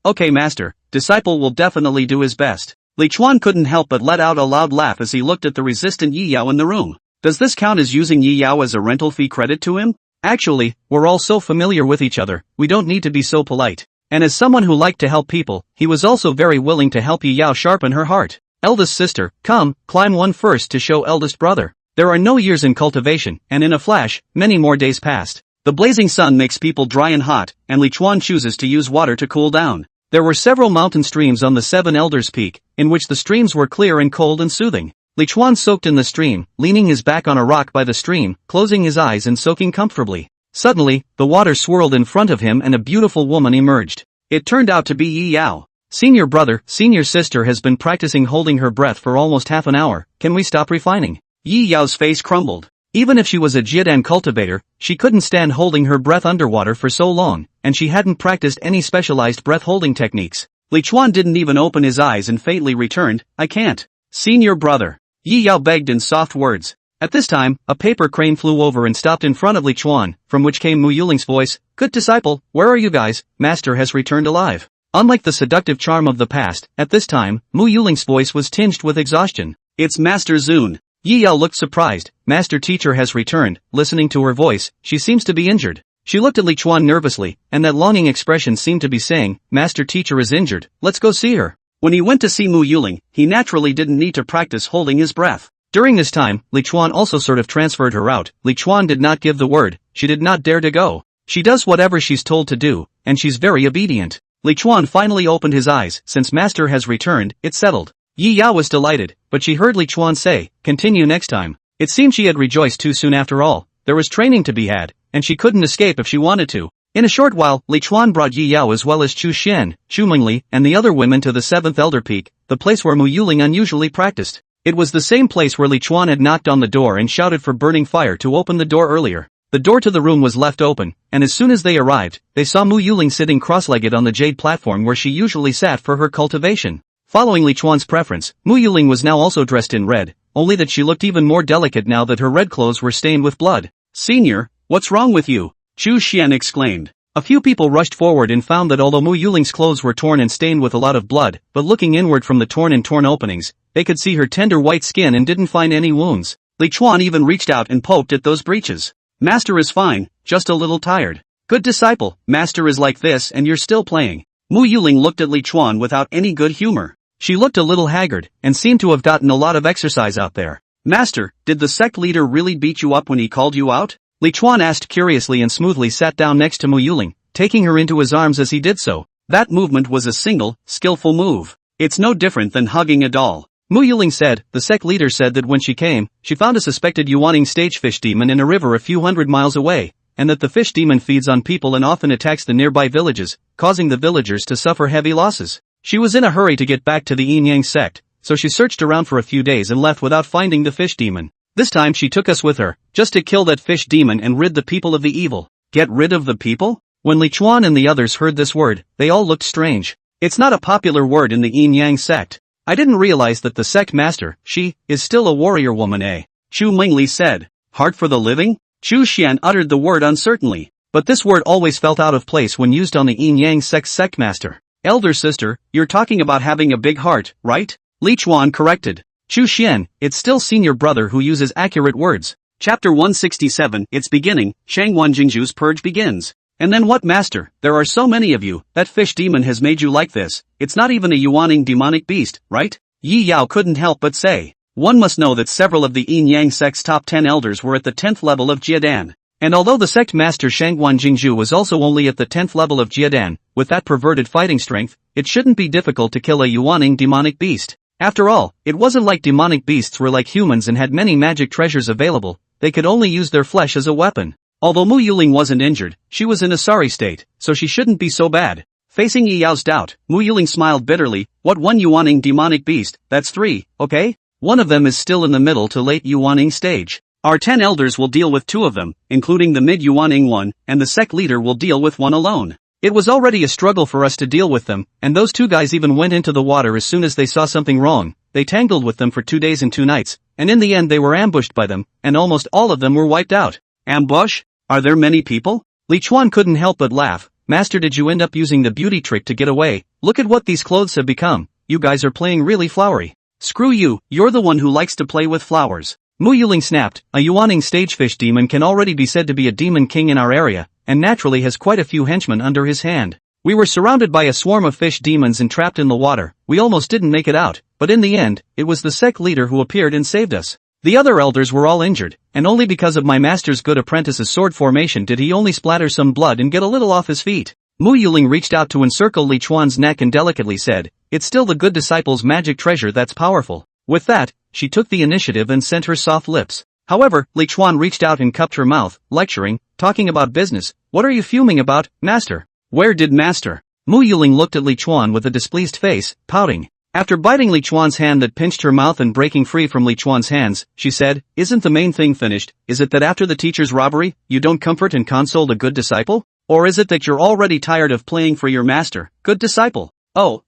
Okay master, disciple will definitely do his best. Li Chuan couldn't help but let out a loud laugh as he looked at the resistant Yi Yao in the room. Does this count as using Yi Yao as a rental fee credit to him? Actually, we're all so familiar with each other, we don't need to be so polite. And as someone who liked to help people, he was also very willing to help Yi Yao sharpen her heart. Eldest sister, come, climb one first to show eldest brother. There are no years in cultivation, and in a flash, many more days passed. The blazing sun makes people dry and hot, and Li Chuan chooses to use water to cool down. There were several mountain streams on the Seven Elders Peak, in which the streams were clear and cold and soothing. Li Chuan soaked in the stream, leaning his back on a rock by the stream, closing his eyes and soaking comfortably. Suddenly, the water swirled in front of him and a beautiful woman emerged. It turned out to be Yi Yao. Senior brother, senior sister has been practicing holding her breath for almost half an hour, can we stop refining? Yi Yao's face crumbled. Even if she was a Jiedan cultivator, she couldn't stand holding her breath underwater for so long, and she hadn't practiced any specialized breath-holding techniques. Li Chuan didn't even open his eyes and faintly returned, "I can't." "Senior brother," Yi Yao begged in soft words. At this time, a paper crane flew over and stopped in front of Li Chuan, from which came Mo Xiangling's voice, "Good disciple, where are you guys? Master has returned alive." Unlike the seductive charm of the past, at this time, Mo Xiangling's voice was tinged with exhaustion. "It's Master Zun." Yi Yao looked surprised. "Master teacher has returned." Listening to her voice, "She seems to be injured." She looked at Li Chuan nervously, and that longing expression seemed to be saying, "Master teacher is injured, let's go see her." When he went to see Mo Xiangling, he naturally didn't need to practice holding his breath. During this time, Li Chuan also sort of transferred her out. Li Chuan did not give the word, she did not dare to go. She does whatever she's told to do, and she's very obedient. Li Chuan finally opened his eyes. Since Master has returned, it's settled. Yi Yao was delighted, but she heard Li Chuan say, "Continue next time." It seemed she had rejoiced too soon after all. There was training to be had, and she couldn't escape if she wanted to. In a short while, Li Chuan brought Yi Yao as well as Chu Xian, Chu Mengyou, and the other women to the 7th Elder Peak, the place where Mo Xiangling unusually practiced. It was the same place where Li Chuan had knocked on the door and shouted for Burning Fire to open the door earlier. The door to the room was left open, and as soon as they arrived, they saw Mo Xiangling sitting cross-legged on the jade platform where she usually sat for her cultivation. Following Li Chuan's preference, Mo Xiangling was now also dressed in red, only that she looked even more delicate now that her red clothes were stained with blood. "Senior, what's wrong with you?" Chu Xian exclaimed. A few people rushed forward and found that although Mo Xiangling's clothes were torn and stained with a lot of blood, but looking inward from the torn openings, they could see her tender white skin and didn't find any wounds. Li Chuan even reached out and poked at those breaches. "Master is fine, just a little tired." "Good disciple, Master is like this and you're still playing." Mo Xiangling looked at Li Chuan without any good humor. She looked a little haggard, and seemed to have gotten a lot of exercise out there. "Master, did the sect leader really beat you up when he called you out?" Li Chuan asked curiously and smoothly sat down next to Mo Xiangling, taking her into his arms as he did so. That movement was a single, skillful move. "It's no different than hugging a doll." Mo Xiangling said, "The sect leader said that when she came, she found a suspected Yuaning stage fish demon in a river a few hundred miles away, and that the fish demon feeds on people and often attacks the nearby villages, causing the villagers to suffer heavy losses. She was in a hurry to get back to the Yin Yang sect, so she searched around for a few days and left without finding the fish demon. This time she took us with her, just to kill that fish demon and rid the people of the evil." "Get rid of the people?" When Li Chuan and the others heard this word, they all looked strange. It's not a popular word in the Yin Yang sect. "I didn't realize that the sect master, she, is still a warrior woman, eh?" Chu Mengyou said. "Heart for the living?" Chu Xian uttered the word uncertainly. But this word always felt out of place when used on the Yin Yang sect master. "Elder sister, you're talking about having a big heart, right?" Li Chuan corrected. Chu Xian, it's still senior brother who uses accurate words. Chapter 167, It's beginning, Shangwan Jingzhu's purge begins. "And then what, master? There are so many of you, that fish demon has made you like this. It's not even a Yuaning demonic beast, right?" Yi Yao couldn't help but say. One must know that several of the Yin Yang sect's top 10 elders were at the 10th level of Jiedan. And although the sect master Shangwan Jingzhu was also only at the 10th level of Jiedan, with that perverted fighting strength, it shouldn't be difficult to kill a Yuaning demonic beast. After all, it wasn't like demonic beasts were like humans and had many magic treasures available, they could only use their flesh as a weapon. Although Mo Xiangling wasn't injured, she was in a sorry state, so she shouldn't be so bad. Facing Yi Yao's doubt, Mo Xiangling smiled bitterly. "What, one Yuaning demonic beast? That's 3, okay? One of them is still in the middle to late Yuaning stage. Our 10 elders will deal with 2 of them, including the mid-Yuaning one, and the sect leader will deal with 1 alone." It was already a struggle for us to deal with them, and those 2 guys even went into the water as soon as they saw something wrong. They tangled with them for 2 days and 2 nights, and in the end they were ambushed by them, and almost all of them were wiped out. "Ambush? Are there many people?" Li Chuan couldn't help but laugh. "Master, did you end up using the beauty trick to get away? Look at what these clothes have become. You guys are playing really flowery." "Screw you, you're the one who likes to play with flowers." Mo Xiangling snapped. "A Yuaning stagefish demon can already be said to be a demon king in our area, and naturally has quite a few henchmen under his hand. We were surrounded by a swarm of fish demons and trapped in the water. We almost didn't make it out, but in the end, it was the sect leader who appeared and saved us. The other elders were all injured, and only because of my master's good apprentice's sword formation did he only splatter some blood and get a little off his feet." Mo Xiangling reached out to encircle Li Chuan's neck and delicately said, "It's still the good disciple's magic treasure that's powerful." With that, she took the initiative and sent her soft lips. However, Li Chuan reached out and cupped her mouth, lecturing, talking about business. "What are you fuming about, master?" "Where did master?" Mo Xiangling looked at Li Chuan with a displeased face, pouting. After biting Li Chuan's hand that pinched her mouth and breaking free from Li Chuan's hands, she said, "Isn't the main thing finished? Is it that after the teacher's robbery, you don't comfort and console the good disciple? Or is it that you're already tired of playing for your master, good disciple?" Oh.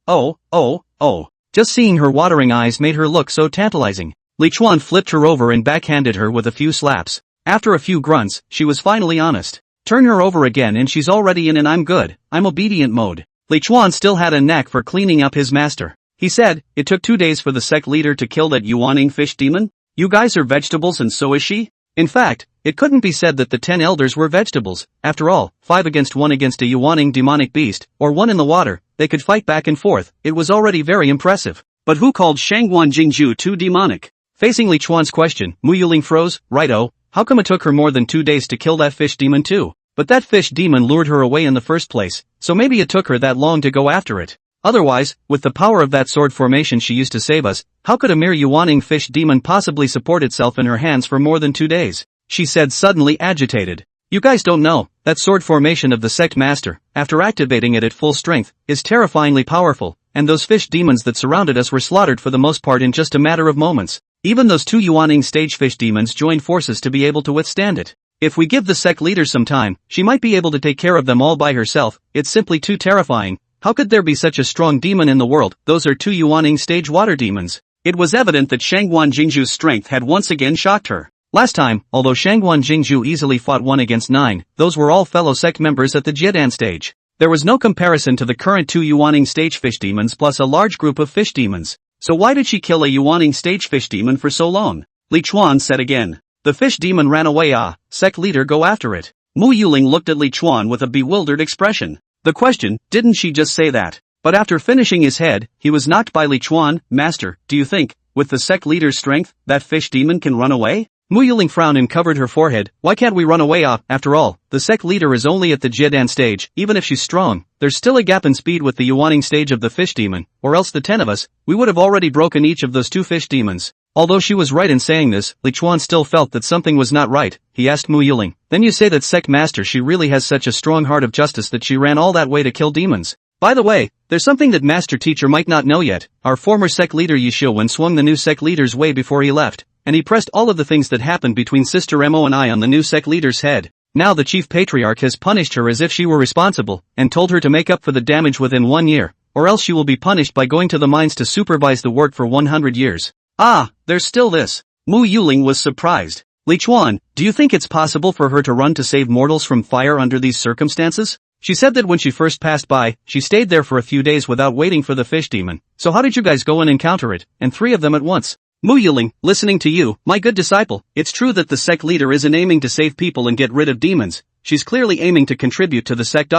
Just seeing her watering eyes made her look so tantalizing. Li Chuan flipped her over and backhanded her with a few slaps. After a few grunts, she was finally honest. Turn her over again and she's already in an I'm good, I'm obedient mode. Li Chuan still had a knack for cleaning up his master. He said, "It took 2 days for the sect leader to kill that Yuaning fish demon? You guys are vegetables and so is she?" In fact, it couldn't be said that the 10 elders were vegetables. After all, 5 against 1 against a Yuaning demonic beast, or 1 in the water, they could fight back and forth. It was already very impressive. But who called Shangguan Jingzhu too demonic? Facing Li Chuan's question, Mo Xiangling froze. Righto, how come it took her more than 2 days to kill that fish demon too? But that fish demon lured her away in the first place, so maybe it took her that long to go after it. Otherwise, with the power of that sword formation she used to save us, how could a mere Yuaning fish demon possibly support itself in her hands for more than 2 days? She said, suddenly agitated. You guys don't know, that sword formation of the sect master, after activating it at full strength, is terrifyingly powerful, and those fish demons that surrounded us were slaughtered for the most part in just a matter of moments. Even those 2 Yuaning stage fish demons joined forces to be able to withstand it. If we give the sect leader some time, she might be able to take care of them all by herself. It's simply too terrifying. How could there be such a strong demon in the world? Those are 2 Yuaning stage water demons. It was evident that Shangguan Jingzhu's strength had once again shocked her. Last time, although Shangguan Jingzhu easily fought 1 against 9, those were all fellow sect members at the Jiedan stage. There was no comparison to the current 2 Yuaning stage fish demons plus a large group of fish demons. So why did she kill a Yuaning stage fish demon for so long? Li Chuan said again. The fish demon ran away. Sect leader, go after it. Mo Xiangling looked at Li Chuan with a bewildered expression. The question, didn't she just say that? But after finishing his head, he was knocked by Li Chuan. Master, do you think, with the sect leader's strength, that fish demon can run away? Mo Xiangling frowned and covered her forehead. Why can't we run away? After all, the sect leader is only at the Jiedan stage. Even if she's strong, there's still a gap in speed with the Yuaning stage of the fish demon, or else the 10 of us, we would have already broken each of those 2 fish demons. Although she was right in saying this, Li Chuan still felt that something was not right. He asked Mo Xiangling, then you say that sect master she really has such a strong heart of justice that she ran all that way to kill demons? By the way, there's something that master teacher might not know yet. Our former sect leader Yishilwen swung the new sect leader's way before he left, and he pressed all of the things that happened between Sister Mo and I on the new sect leader's head. Now the chief patriarch has punished her as if she were responsible, and told her to make up for the damage within 1 year, or else she will be punished by going to the mines to supervise the work for 100 years. There's still this. Mo Xiangling was surprised. Li Chuan, do you think it's possible for her to run to save mortals from fire under these circumstances? She said that when she first passed by, she stayed there for a few days without waiting for the fish demon. So how did you guys go and encounter it, and 3 of them at once? Mo Xiangling, listening to you, my good disciple, it's true that the sect leader isn't aiming to save people and get rid of demons. She's clearly aiming to contribute to the sect.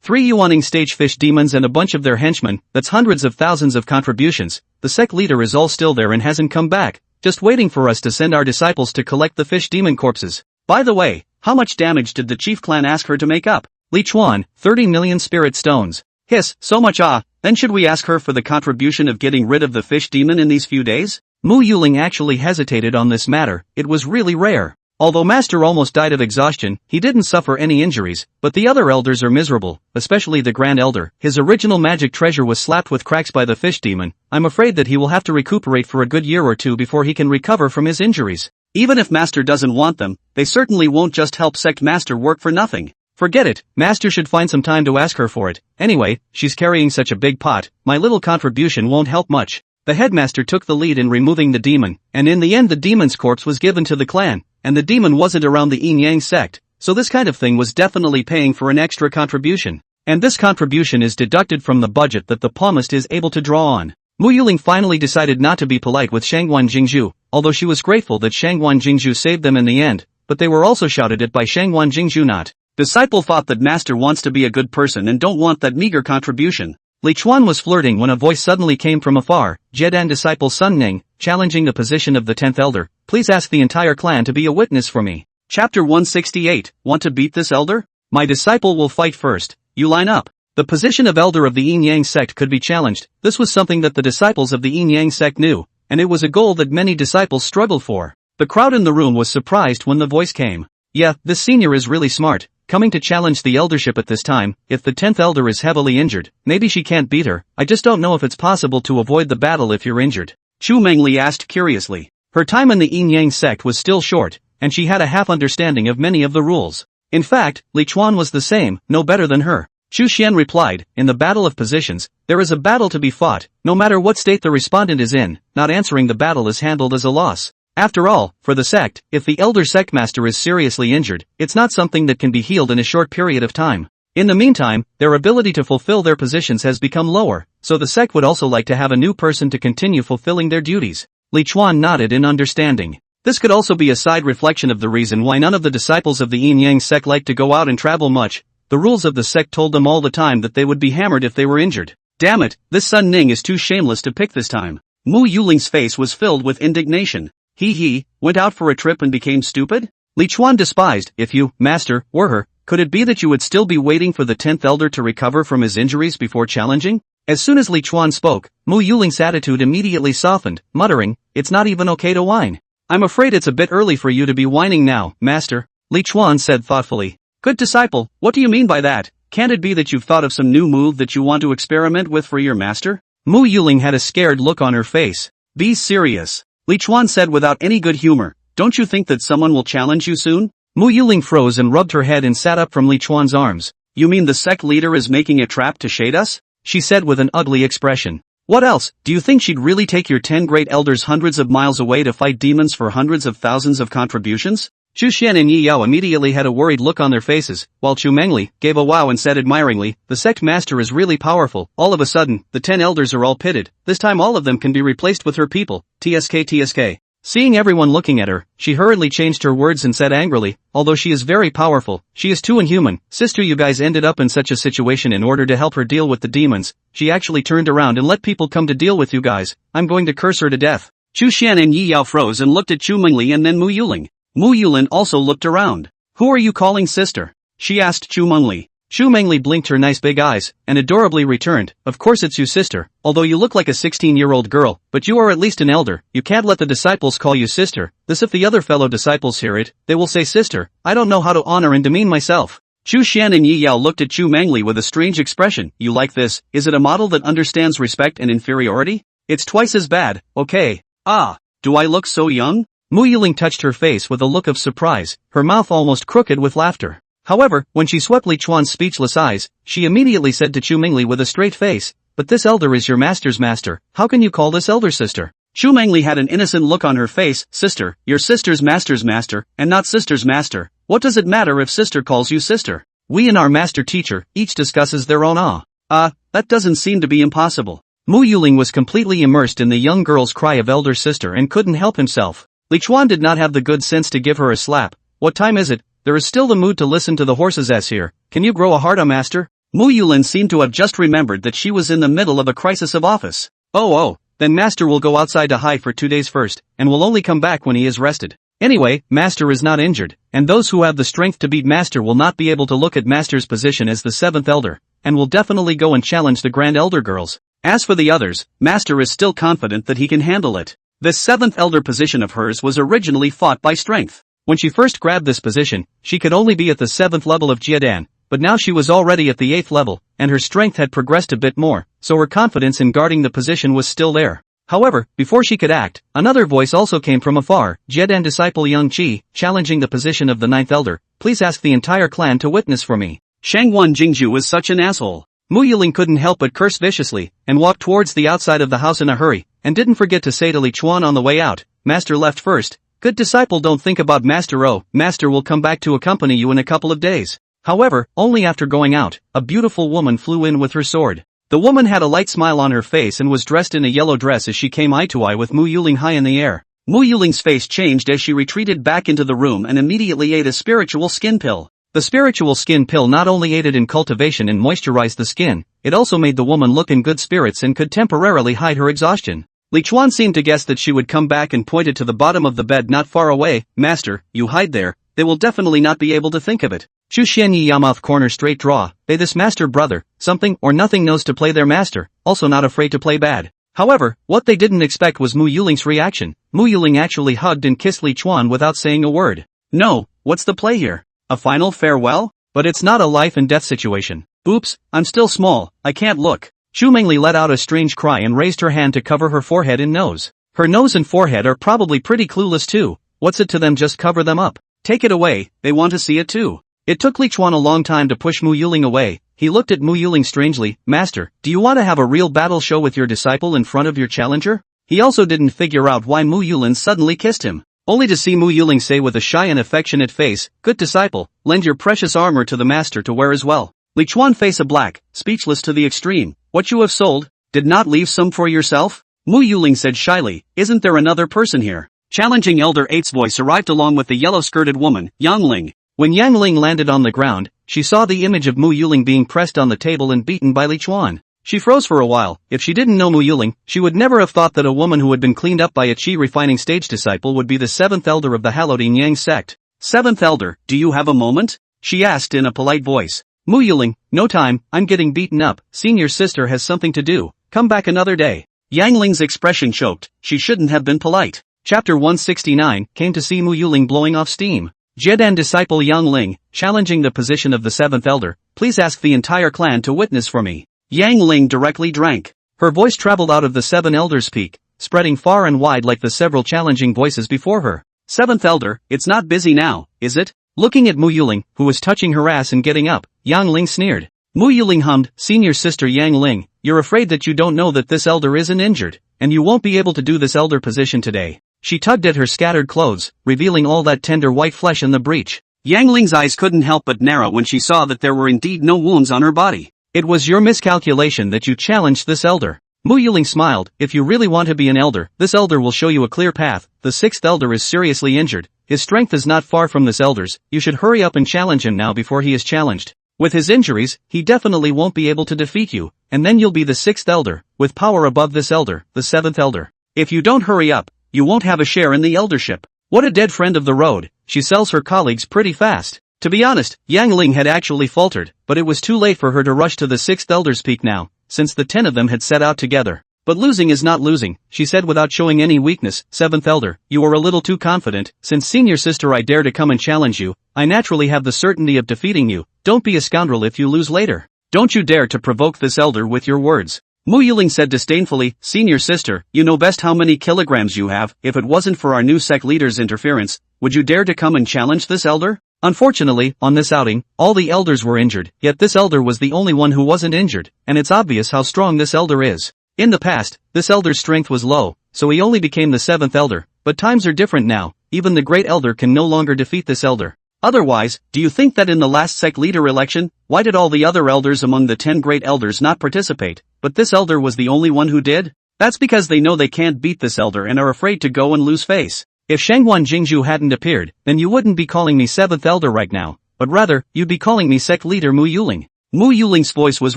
3 Yuaning stage fish demons and a bunch of their henchmen, that's hundreds of thousands of contributions. The sect leader is all still there and hasn't come back, just waiting for us to send our disciples to collect the fish demon corpses. By the way, how much damage did the chief clan ask her to make up? Li Chuan, 30 million spirit stones. Hiss, so much. Then should we ask her for the contribution of getting rid of the fish demon in these few days? Mo Xiangling actually hesitated on this matter. It was really rare. Although Master almost died of exhaustion, he didn't suffer any injuries, but the other elders are miserable, especially the Grand Elder. His original magic treasure was slapped with cracks by the fish demon. I'm afraid that he will have to recuperate for a good year or 2 before he can recover from his injuries. Even if Master doesn't want them, they certainly won't just help Sect Master work for nothing. Forget it, Master should find some time to ask her for it. Anyway, she's carrying such a big pot, my little contribution won't help much. The headmaster took the lead in removing the demon, and in the end the demon's corpse was given to the clan, and the demon wasn't around the Yin Yang sect, so this kind of thing was definitely paying for an extra contribution. And this contribution is deducted from the budget that the palmist is able to draw on. Mo Xiangling finally decided not to be polite with Shangguan Jingzhu, although she was grateful that Shangguan Jingzhu saved them in the end, but they were also shouted at by Shangguan Jingzhu not. Disciple thought that Master wants to be a good person and don't want that meager contribution. Li Chuan was flirting when a voice suddenly came from afar, Jiedan disciple Sun Ning, challenging the position of the 10th elder. Please ask the entire clan to be a witness for me. Chapter 168, want to beat this elder? My disciple will fight first. You line up. The position of elder of the Yin Yang sect could be challenged. This was something that the disciples of the Yin Yang sect knew, and it was a goal that many disciples struggled for. The crowd in the room was surprised when the voice came. Yeah, this senior is really smart. coming to challenge the eldership at this time. If the 10th elder is heavily injured, maybe she can't beat her. I just don't know if it's possible to avoid the battle if you're injured. Chu Mengyou asked curiously. Her time in the Yin Yang sect was still short, and she had a half understanding of many of the rules. In fact, Li Chuan was the same, no better than her. Chu Xian replied, in the battle of positions, there is a battle to be fought, no matter what state the respondent is in. Not answering the battle is handled as a loss. After all, for the sect, if the elder sect master is seriously injured, it's not something that can be healed in a short period of time. In the meantime, their ability to fulfill their positions has become lower, so the sect would also like to have a new person to continue fulfilling their duties. Li Chuan nodded in understanding. This could also be a side reflection of the reason why none of the disciples of the Yin Yang sect like to go out and travel much. The rules of the sect told them all the time that they would be hammered if they were injured. Damn it, this Sun Ning is too shameless to pick this time. Mo Xiangling's face was filled with indignation. He went out for a trip and became stupid? Li Chuan despised. If you, master, were her, could it be that you would still be waiting for the 10th elder to recover from his injuries before challenging? As soon as Li Chuan spoke, Mo Xiangling's attitude immediately softened, muttering, it's not even okay to whine. I'm afraid it's a bit early for you to be whining now, master, Li Chuan said thoughtfully. Good disciple, what do you mean by that? Can't it be that you've thought of some new move that you want to experiment with for your master? Mo Xiangling had a scared look on her face. Be serious, Li Chuan said without any good humor. Don't you think that someone will challenge you soon? Mo Xiangling froze and rubbed her head and sat up from Li Chuan's arms. You mean the sect leader is making a trap to shade us? She said with an ugly expression. What else? Do you think she'd really take your 10 great elders hundreds of miles away to fight demons for hundreds of thousands of contributions? Chu Xian and Yi Yao immediately had a worried look on their faces, while Chu Mengyou gave a wow and said admiringly, the sect master is really powerful. All of a sudden, the 10 elders are all pitted. This time all of them can be replaced with her people. TSK. Seeing everyone looking at her, she hurriedly changed her words and said angrily, although she is very powerful, she is too inhuman. Sister, you guys ended up in such a situation in order to help her deal with the demons. She actually turned around and let people come to deal with you guys. I'm going to curse her to death. Chu Xian and Yi Yao froze and looked at Chu Mengyou and then Mo Xiangling. Mo Xiangling also looked around. Who are you calling sister? She asked Chu Mengyou. Chu Mengyou blinked her nice big eyes, and adorably returned, of course it's you sister, although you look like a 16-year-old girl, but you are at least an elder, you can't let the disciples call you sister, this if the other fellow disciples hear it, they will say sister, I don't know how to honor and demean myself. Chu Xian and Yi Yao looked at Chu Mengyou with a strange expression. You like this? Is it a model that understands respect and inferiority? It's twice as bad, okay. Ah, do I look so young? Mo Xiangling touched her face with a look of surprise, her mouth almost crooked with laughter. However, when she swept Li Chuan's speechless eyes, she immediately said to Chu Mengyou with a straight face, but this elder is your master's master, how can you call this elder sister? Chu Mengyou had an innocent look on her face. Sister, your sister's master's master, and not sister's master. What does it matter if sister calls you sister? We and our master teacher each discusses their own that doesn't seem to be impossible. Mo Xiangling was completely immersed in the young girl's cry of elder sister and couldn't help himself. Li Chuan did not have the good sense to give her a slap. What time is it? There is still the mood to listen to the horses as here. Can you grow a heart, master? Mo Xiangling seemed to have just remembered that she was in the middle of a crisis of office. Oh, then master will go outside to hide for 2 days first, and will only come back when he is rested. Anyway, master is not injured, and those who have the strength to beat master will not be able to look at master's position as the 7th elder, and will definitely go and challenge the grand elder girls. As for the others, master is still confident that he can handle it. This 7th elder position of hers was originally fought by strength. When she first grabbed this position, she could only be at the 7th level of Jiedan, but now she was already at the 8th level, and her strength had progressed a bit more, so her confidence in guarding the position was still there. However, before she could act, another voice also came from afar, Jiedan disciple Yang Qi, challenging the position of the 9th elder, please ask the entire clan to witness for me. Shangwan Jingju is such an asshole. Mo Xiangling couldn't help but curse viciously, and walked towards the outside of the house in a hurry, and didn't forget to say to Li Chuan on the way out, master left first. Good disciple, don't think about master. Oh, master will come back to accompany you in a couple of days. However, only after going out, a beautiful woman flew in with her sword. The woman had a light smile on her face and was dressed in a yellow dress as she came eye to eye with Mo Xiangling high in the air. Mo Xiangling's face changed as she retreated back into the room and immediately ate a spiritual skin pill. The spiritual skin pill not only aided in cultivation and moisturized the skin, it also made the woman look in good spirits and could temporarily hide her exhaustion. Li Chuan seemed to guess that she would come back and pointed to the bottom of the bed not far away. Master, you hide there, they will definitely not be able to think of it. Chu Xian Yi Yamouth corner straight draw, they this master brother, something or nothing knows to play their master, also not afraid to play bad. However, what they didn't expect was Mo Xiangling's reaction. Mo Xiangling actually hugged and kissed Li Chuan without saying a word. No, what's the play here? A final farewell? But it's not a life and death situation. Oops, I'm still small, I can't look. Chu Mengyou let out a strange cry and raised her hand to cover her forehead and nose. Her nose and forehead are probably pretty clueless too. What's it to them, just cover them up. Take it away, they want to see it too. It took Li Chuan a long time to push Mo Xiangling away. He looked at Mo Xiangling strangely. Master, do you want to have a real battle show with your disciple in front of your challenger? He also didn't figure out why Mo Xiangling suddenly kissed him. Only to see Mo Xiangling say with a shy and affectionate face, good disciple, lend your precious armor to the master to wear as well. Li Chuan face a black, speechless to the extreme. What you have sold, did not leave some for yourself? Mo Xiangling said shyly, isn't there another person here? Challenging Elder 8's voice arrived along with the yellow-skirted woman, Xiangling. When Xiangling landed on the ground, she saw the image of Mo Xiangling being pressed on the table and beaten by Li Chuan. She froze for a while. If she didn't know Mo Xiangling, she would never have thought that a woman who had been cleaned up by a chi refining stage disciple would be the 7th elder of the hallowed Yang sect. 7th elder, do you have a moment? She asked in a polite voice. Mo Xiangling, no time, I'm getting beaten up, senior sister has something to do, come back another day. Xiangling's expression choked, she shouldn't have been polite. Chapter 169, came to see Mo Xiangling blowing off steam. Jedan disciple Xiangling, challenging the position of the 7th elder, please ask the entire clan to witness for me. Xiangling directly drank. Her voice traveled out of the 7 elders' peak, spreading far and wide like the several challenging voices before her. 7th elder, it's not busy now, is it? Looking at Mo Xiangling, who was touching her ass and getting up, Xiangling sneered. Mo Xiangling hummed, senior sister Xiangling, you're afraid that you don't know that this elder isn't injured, and you won't be able to do this elder position today. She tugged at her scattered clothes, revealing all that tender white flesh in the breach. Yangling's eyes couldn't help but narrow when she saw that there were indeed no wounds on her body. It was your miscalculation that you challenged this elder. Mo Xiangling smiled, if you really want to be an elder, this elder will show you a clear path. The 6th elder is seriously injured. His strength is not far from this elder's. You should hurry up and challenge him now before he is challenged. With his injuries, he definitely won't be able to defeat you, and then you'll be the 6th elder, with power above this elder, the 7th elder. If you don't hurry up, you won't have a share in the eldership. What a dead friend of the road, she sells her colleagues pretty fast. To be honest, Xiangling had actually faltered, but it was too late for her to rush to the 6th elder's peak now, since the 10 of them had set out together. But losing is not losing, she said without showing any weakness. 7th elder, you are a little too confident. Since senior sister I dare to come and challenge you, I naturally have the certainty of defeating you. Don't be a scoundrel if you lose later. Don't you dare to provoke this elder with your words. Mo Xiangling said disdainfully, senior sister, you know best how many kilograms you have. If it wasn't for our new sect leader's interference, would you dare to come and challenge this elder? Unfortunately, on this outing, all the elders were injured, yet this elder was the only one who wasn't injured, and it's obvious how strong this elder is. In the past, this elder's strength was low, so he only became the 7th elder, but times are different now, even the great elder can no longer defeat this elder. Otherwise, do you think that in the last sect leader election, why did all the other elders among the 10 great elders not participate, but this elder was the only one who did? That's because they know they can't beat this elder and are afraid to go and lose face. If Shangguan Jingzhu hadn't appeared, then you wouldn't be calling me 7th elder right now, but rather, you'd be calling me sect leader Mo Xiangling. Mo Xiangling's voice was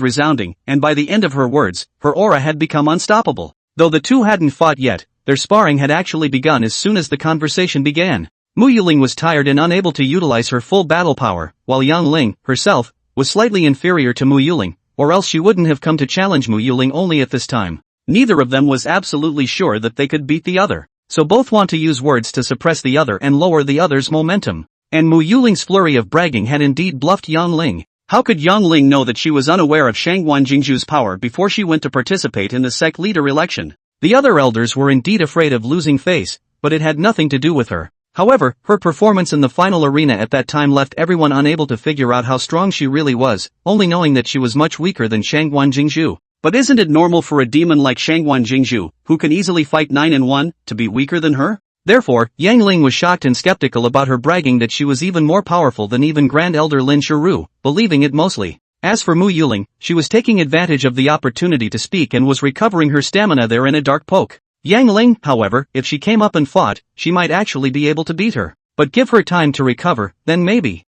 resounding, and by the end of her words, her aura had become unstoppable. Though the two hadn't fought yet, their sparring had actually begun as soon as the conversation began. Mo Xiangling was tired and unable to utilize her full battle power, while Xiangling, herself, was slightly inferior to Mo Xiangling, or else she wouldn't have come to challenge Mo Xiangling only at this time. Neither of them was absolutely sure that they could beat the other, so both want to use words to suppress the other and lower the other's momentum. And Mo Xiangling's flurry of bragging had indeed bluffed Xiangling. How could Xiangling know that she was unaware of Shangguan Jingzhu's power before she went to participate in the sect leader election? The other elders were indeed afraid of losing face, but it had nothing to do with her. However, her performance in the final arena at that time left everyone unable to figure out how strong she really was, only knowing that she was much weaker than Shangguan Jingzhu. But isn't it normal for a demon like Shangguan Jingzhu, who can easily fight 9-1, to be weaker than her? Therefore, Xiangling was shocked and skeptical about her bragging that she was even more powerful than even Grand Elder Lin Shiru, believing it mostly. As for Mo Xiangling, she was taking advantage of the opportunity to speak and was recovering her stamina there in a dark poke. Xiangling, however, if she came up and fought, she might actually be able to beat her. But give her time to recover, then maybe.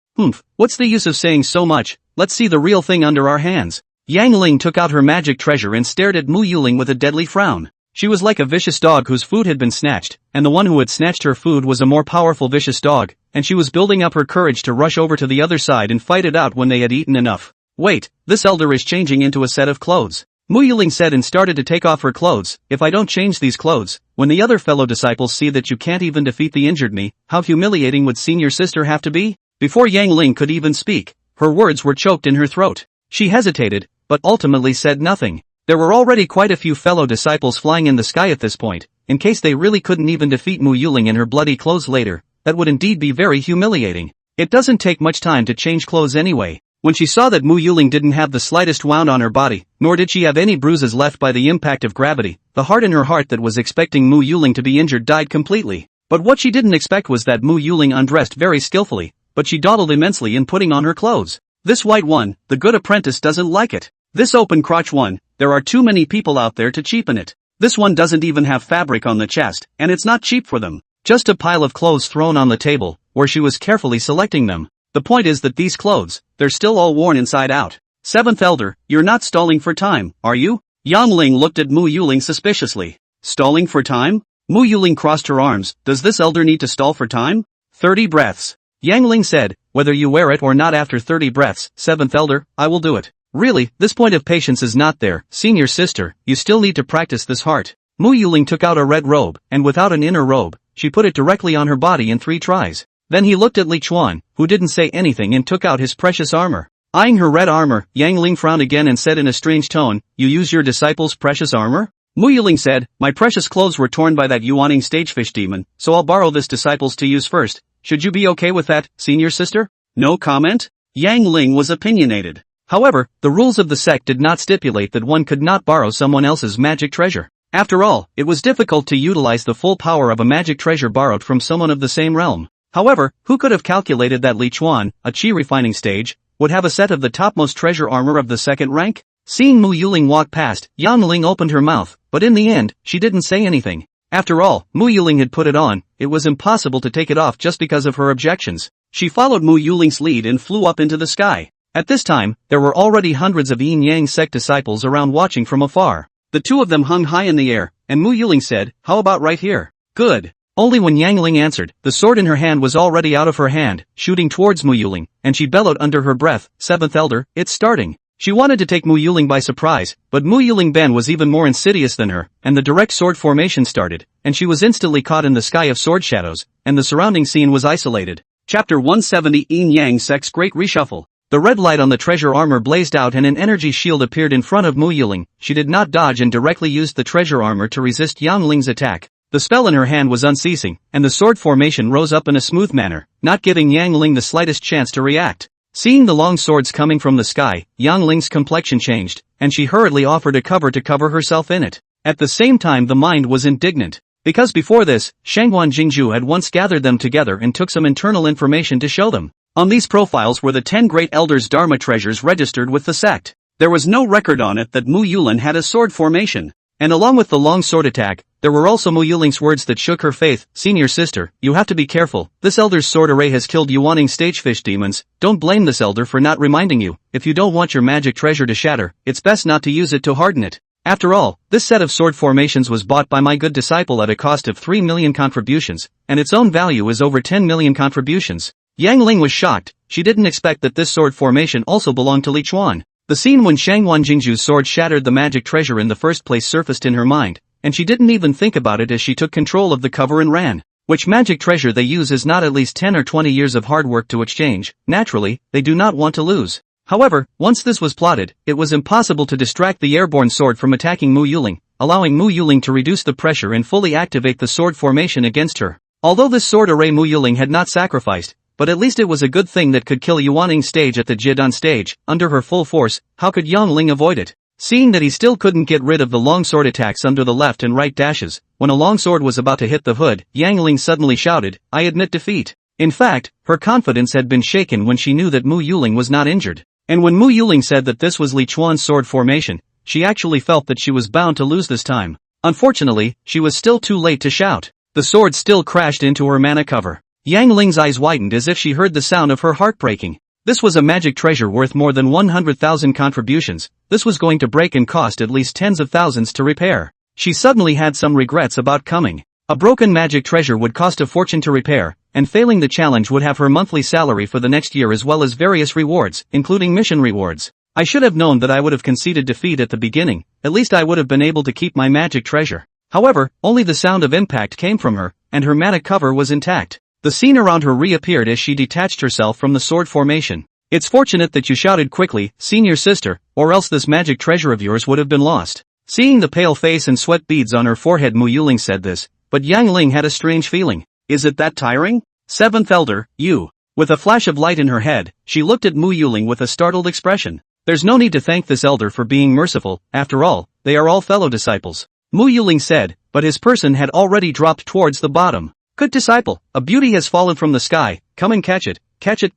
What's the use of saying so much? Let's see the real thing under our hands. Xiangling took out her magic treasure and stared at Mo Xiangling with a deadly frown. She was like a vicious dog whose food had been snatched, and the one who had snatched her food was a more powerful vicious dog, and she was building up her courage to rush over to the other side and fight it out when they had eaten enough. Wait, this elder is changing into a set of clothes. Mo Xiangling said and started to take off her clothes. If I don't change these clothes, when the other fellow disciples see that you can't even defeat the injured me, how humiliating would senior sister have to be? Before Xiangling could even speak, Her words were choked in her throat. She hesitated, but ultimately said nothing. There were already quite a few fellow disciples flying in the sky at this point. In case they really couldn't even defeat Mo Xiangling in her bloody clothes later, that would indeed be very humiliating. It doesn't take much time to change clothes anyway. When she saw that Mo Xiangling didn't have the slightest wound on her body, nor did she have any bruises left by the impact of gravity, the heart in her heart that was expecting Mo Xiangling to be injured died completely. But what she didn't expect was that Mo Xiangling undressed very skillfully, but she dawdled immensely in putting on her clothes. This white one, the good apprentice doesn't like it. This open crotch one, there are too many people out there to cheapen it. This one doesn't even have fabric on the chest, and it's not cheap for them. Just a pile of clothes thrown on the table, where she was carefully selecting them. The point is that these clothes, they're still all worn inside out. Seventh Elder, you're not stalling for time, are you? Xiangling looked at Mo Xiangling suspiciously. Stalling for time? Mo Xiangling crossed her arms. Does this elder need to stall for time? 30 breaths. Xiangling said, whether you wear it or not after 30 breaths, Seventh Elder, I will do it. Really, this point of patience is not there, senior sister, you still need to practice this heart. Mo Xiangling took out a red robe, and without an inner robe, she put it directly on her body in 3 tries. Then he looked at Li Chuan, who didn't say anything and took out his precious armor. Eyeing her red armor, Xiangling frowned again and said in a strange tone, you use your disciple's precious armor? Mo Xiangling said, my precious clothes were torn by that yawning stagefish demon, so I'll borrow this disciple's to use first. Should you be okay with that, senior sister? No comment? Xiangling was opinionated. However, the rules of the sect did not stipulate that one could not borrow someone else's magic treasure. After all, it was difficult to utilize the full power of a magic treasure borrowed from someone of the same realm. However, who could have calculated that Li Chuan, a chi refining stage, would have a set of the topmost treasure armor of the second rank? Seeing Mo Xiangling walk past, Xiangling opened her mouth, but in the end, she didn't say anything. After all, Mo Xiangling had put it on, it was impossible to take it off just because of her objections. She followed Mo Xiangling's lead and flew up into the sky. At this time, there were already hundreds of Yin Yang sect disciples around watching from afar. The two of them hung high in the air, and Mo Xiangling said, how about right here? Good. Only when Xiangling answered, the sword in her hand was already out of her hand, shooting towards Mo Xiangling, and she bellowed under her breath, Seventh Elder, it's starting. She wanted to take Mo Xiangling by surprise, but Mo Xiangling Ben was even more insidious than her, and the direct sword formation started, and she was instantly caught in the sky of sword shadows, and the surrounding scene was isolated. Chapter 170 Yin Yang Sect's Great Reshuffle. The red light on the treasure armor blazed out and an energy shield appeared in front of Mo Xiangling. She did not dodge and directly used the treasure armor to resist Xiangling's attack. The spell in her hand was unceasing, and the sword formation rose up in a smooth manner, not giving Xiangling the slightest chance to react. Seeing the long swords coming from the sky, Xiangling's complexion changed, and she hurriedly offered a cover to cover herself in it. At the same time the mind was indignant. Because before this, Shanghuan Jingzhu had once gathered them together and took some internal information to show them. On these profiles were the 10 great elders' Dharma treasures registered with the sect. There was no record on it that Mo Xiangling had a sword formation. And along with the long sword attack, there were also Mo Xiangling's words that shook her faith, senior sister, you have to be careful, this elder's sword array has killed yawning stagefish demons, don't blame this elder for not reminding you, if you don't want your magic treasure to shatter, it's best not to use it to harden it. After all, this set of sword formations was bought by my good disciple at a cost of 3 million contributions, and its own value is over 10 million contributions. Xiangling was shocked, she didn't expect that this sword formation also belonged to Li Chuan. The scene when Shanghuan Jingzhu's sword shattered the magic treasure in the first place surfaced in her mind, and she didn't even think about it as she took control of the cover and ran. Which magic treasure they use is not at least 10 or 20 years of hard work to exchange, naturally, they do not want to lose. However, once this was plotted, it was impossible to distract the airborne sword from attacking Mo Xiangling, allowing Mo Xiangling to reduce the pressure and fully activate the sword formation against her. Although this sword array Mo Xiangling had not sacrificed, but at least it was a good thing that could kill Yuaning stage at the Jidan stage, under her full force, how could Xiangling avoid it? Seeing that he still couldn't get rid of the long sword attacks under the left and right dashes, when a long sword was about to hit the hood, Xiangling suddenly shouted, I admit defeat. In fact, her confidence had been shaken when she knew that Mo Xiangling was not injured. And when Mo Xiangling said that this was Li Chuan's sword formation, she actually felt that she was bound to lose this time. Unfortunately, she was still too late to shout. The sword still crashed into her mana cover. Xiangling's eyes widened as if she heard the sound of her heart breaking. This was a magic treasure worth more than 100,000 contributions. This was going to break and cost at least tens of thousands to repair. She suddenly had some regrets about coming. A broken magic treasure would cost a fortune to repair, and failing the challenge would have her monthly salary for the next year as well as various rewards, including mission rewards. I should have known that I would have conceded defeat at the beginning, at least I would have been able to keep my magic treasure. However, only the sound of impact came from her, and her mana cover was intact. The scene around her reappeared as she detached herself from the sword formation. It's fortunate that you shouted quickly, senior sister, or else this magic treasure of yours would have been lost. Seeing the pale face and sweat beads on her forehead, Mo Xiangling said this, but Xiangling had a strange feeling. Is it that tiring? Seventh Elder, you. With a flash of light in her head, she looked at Mo Xiangling with a startled expression. There's no need to thank this elder for being merciful, after all, they are all fellow disciples. Mo Xiangling said, but his person had already dropped towards the bottom. Good disciple, a beauty has fallen from the sky, come and catch it,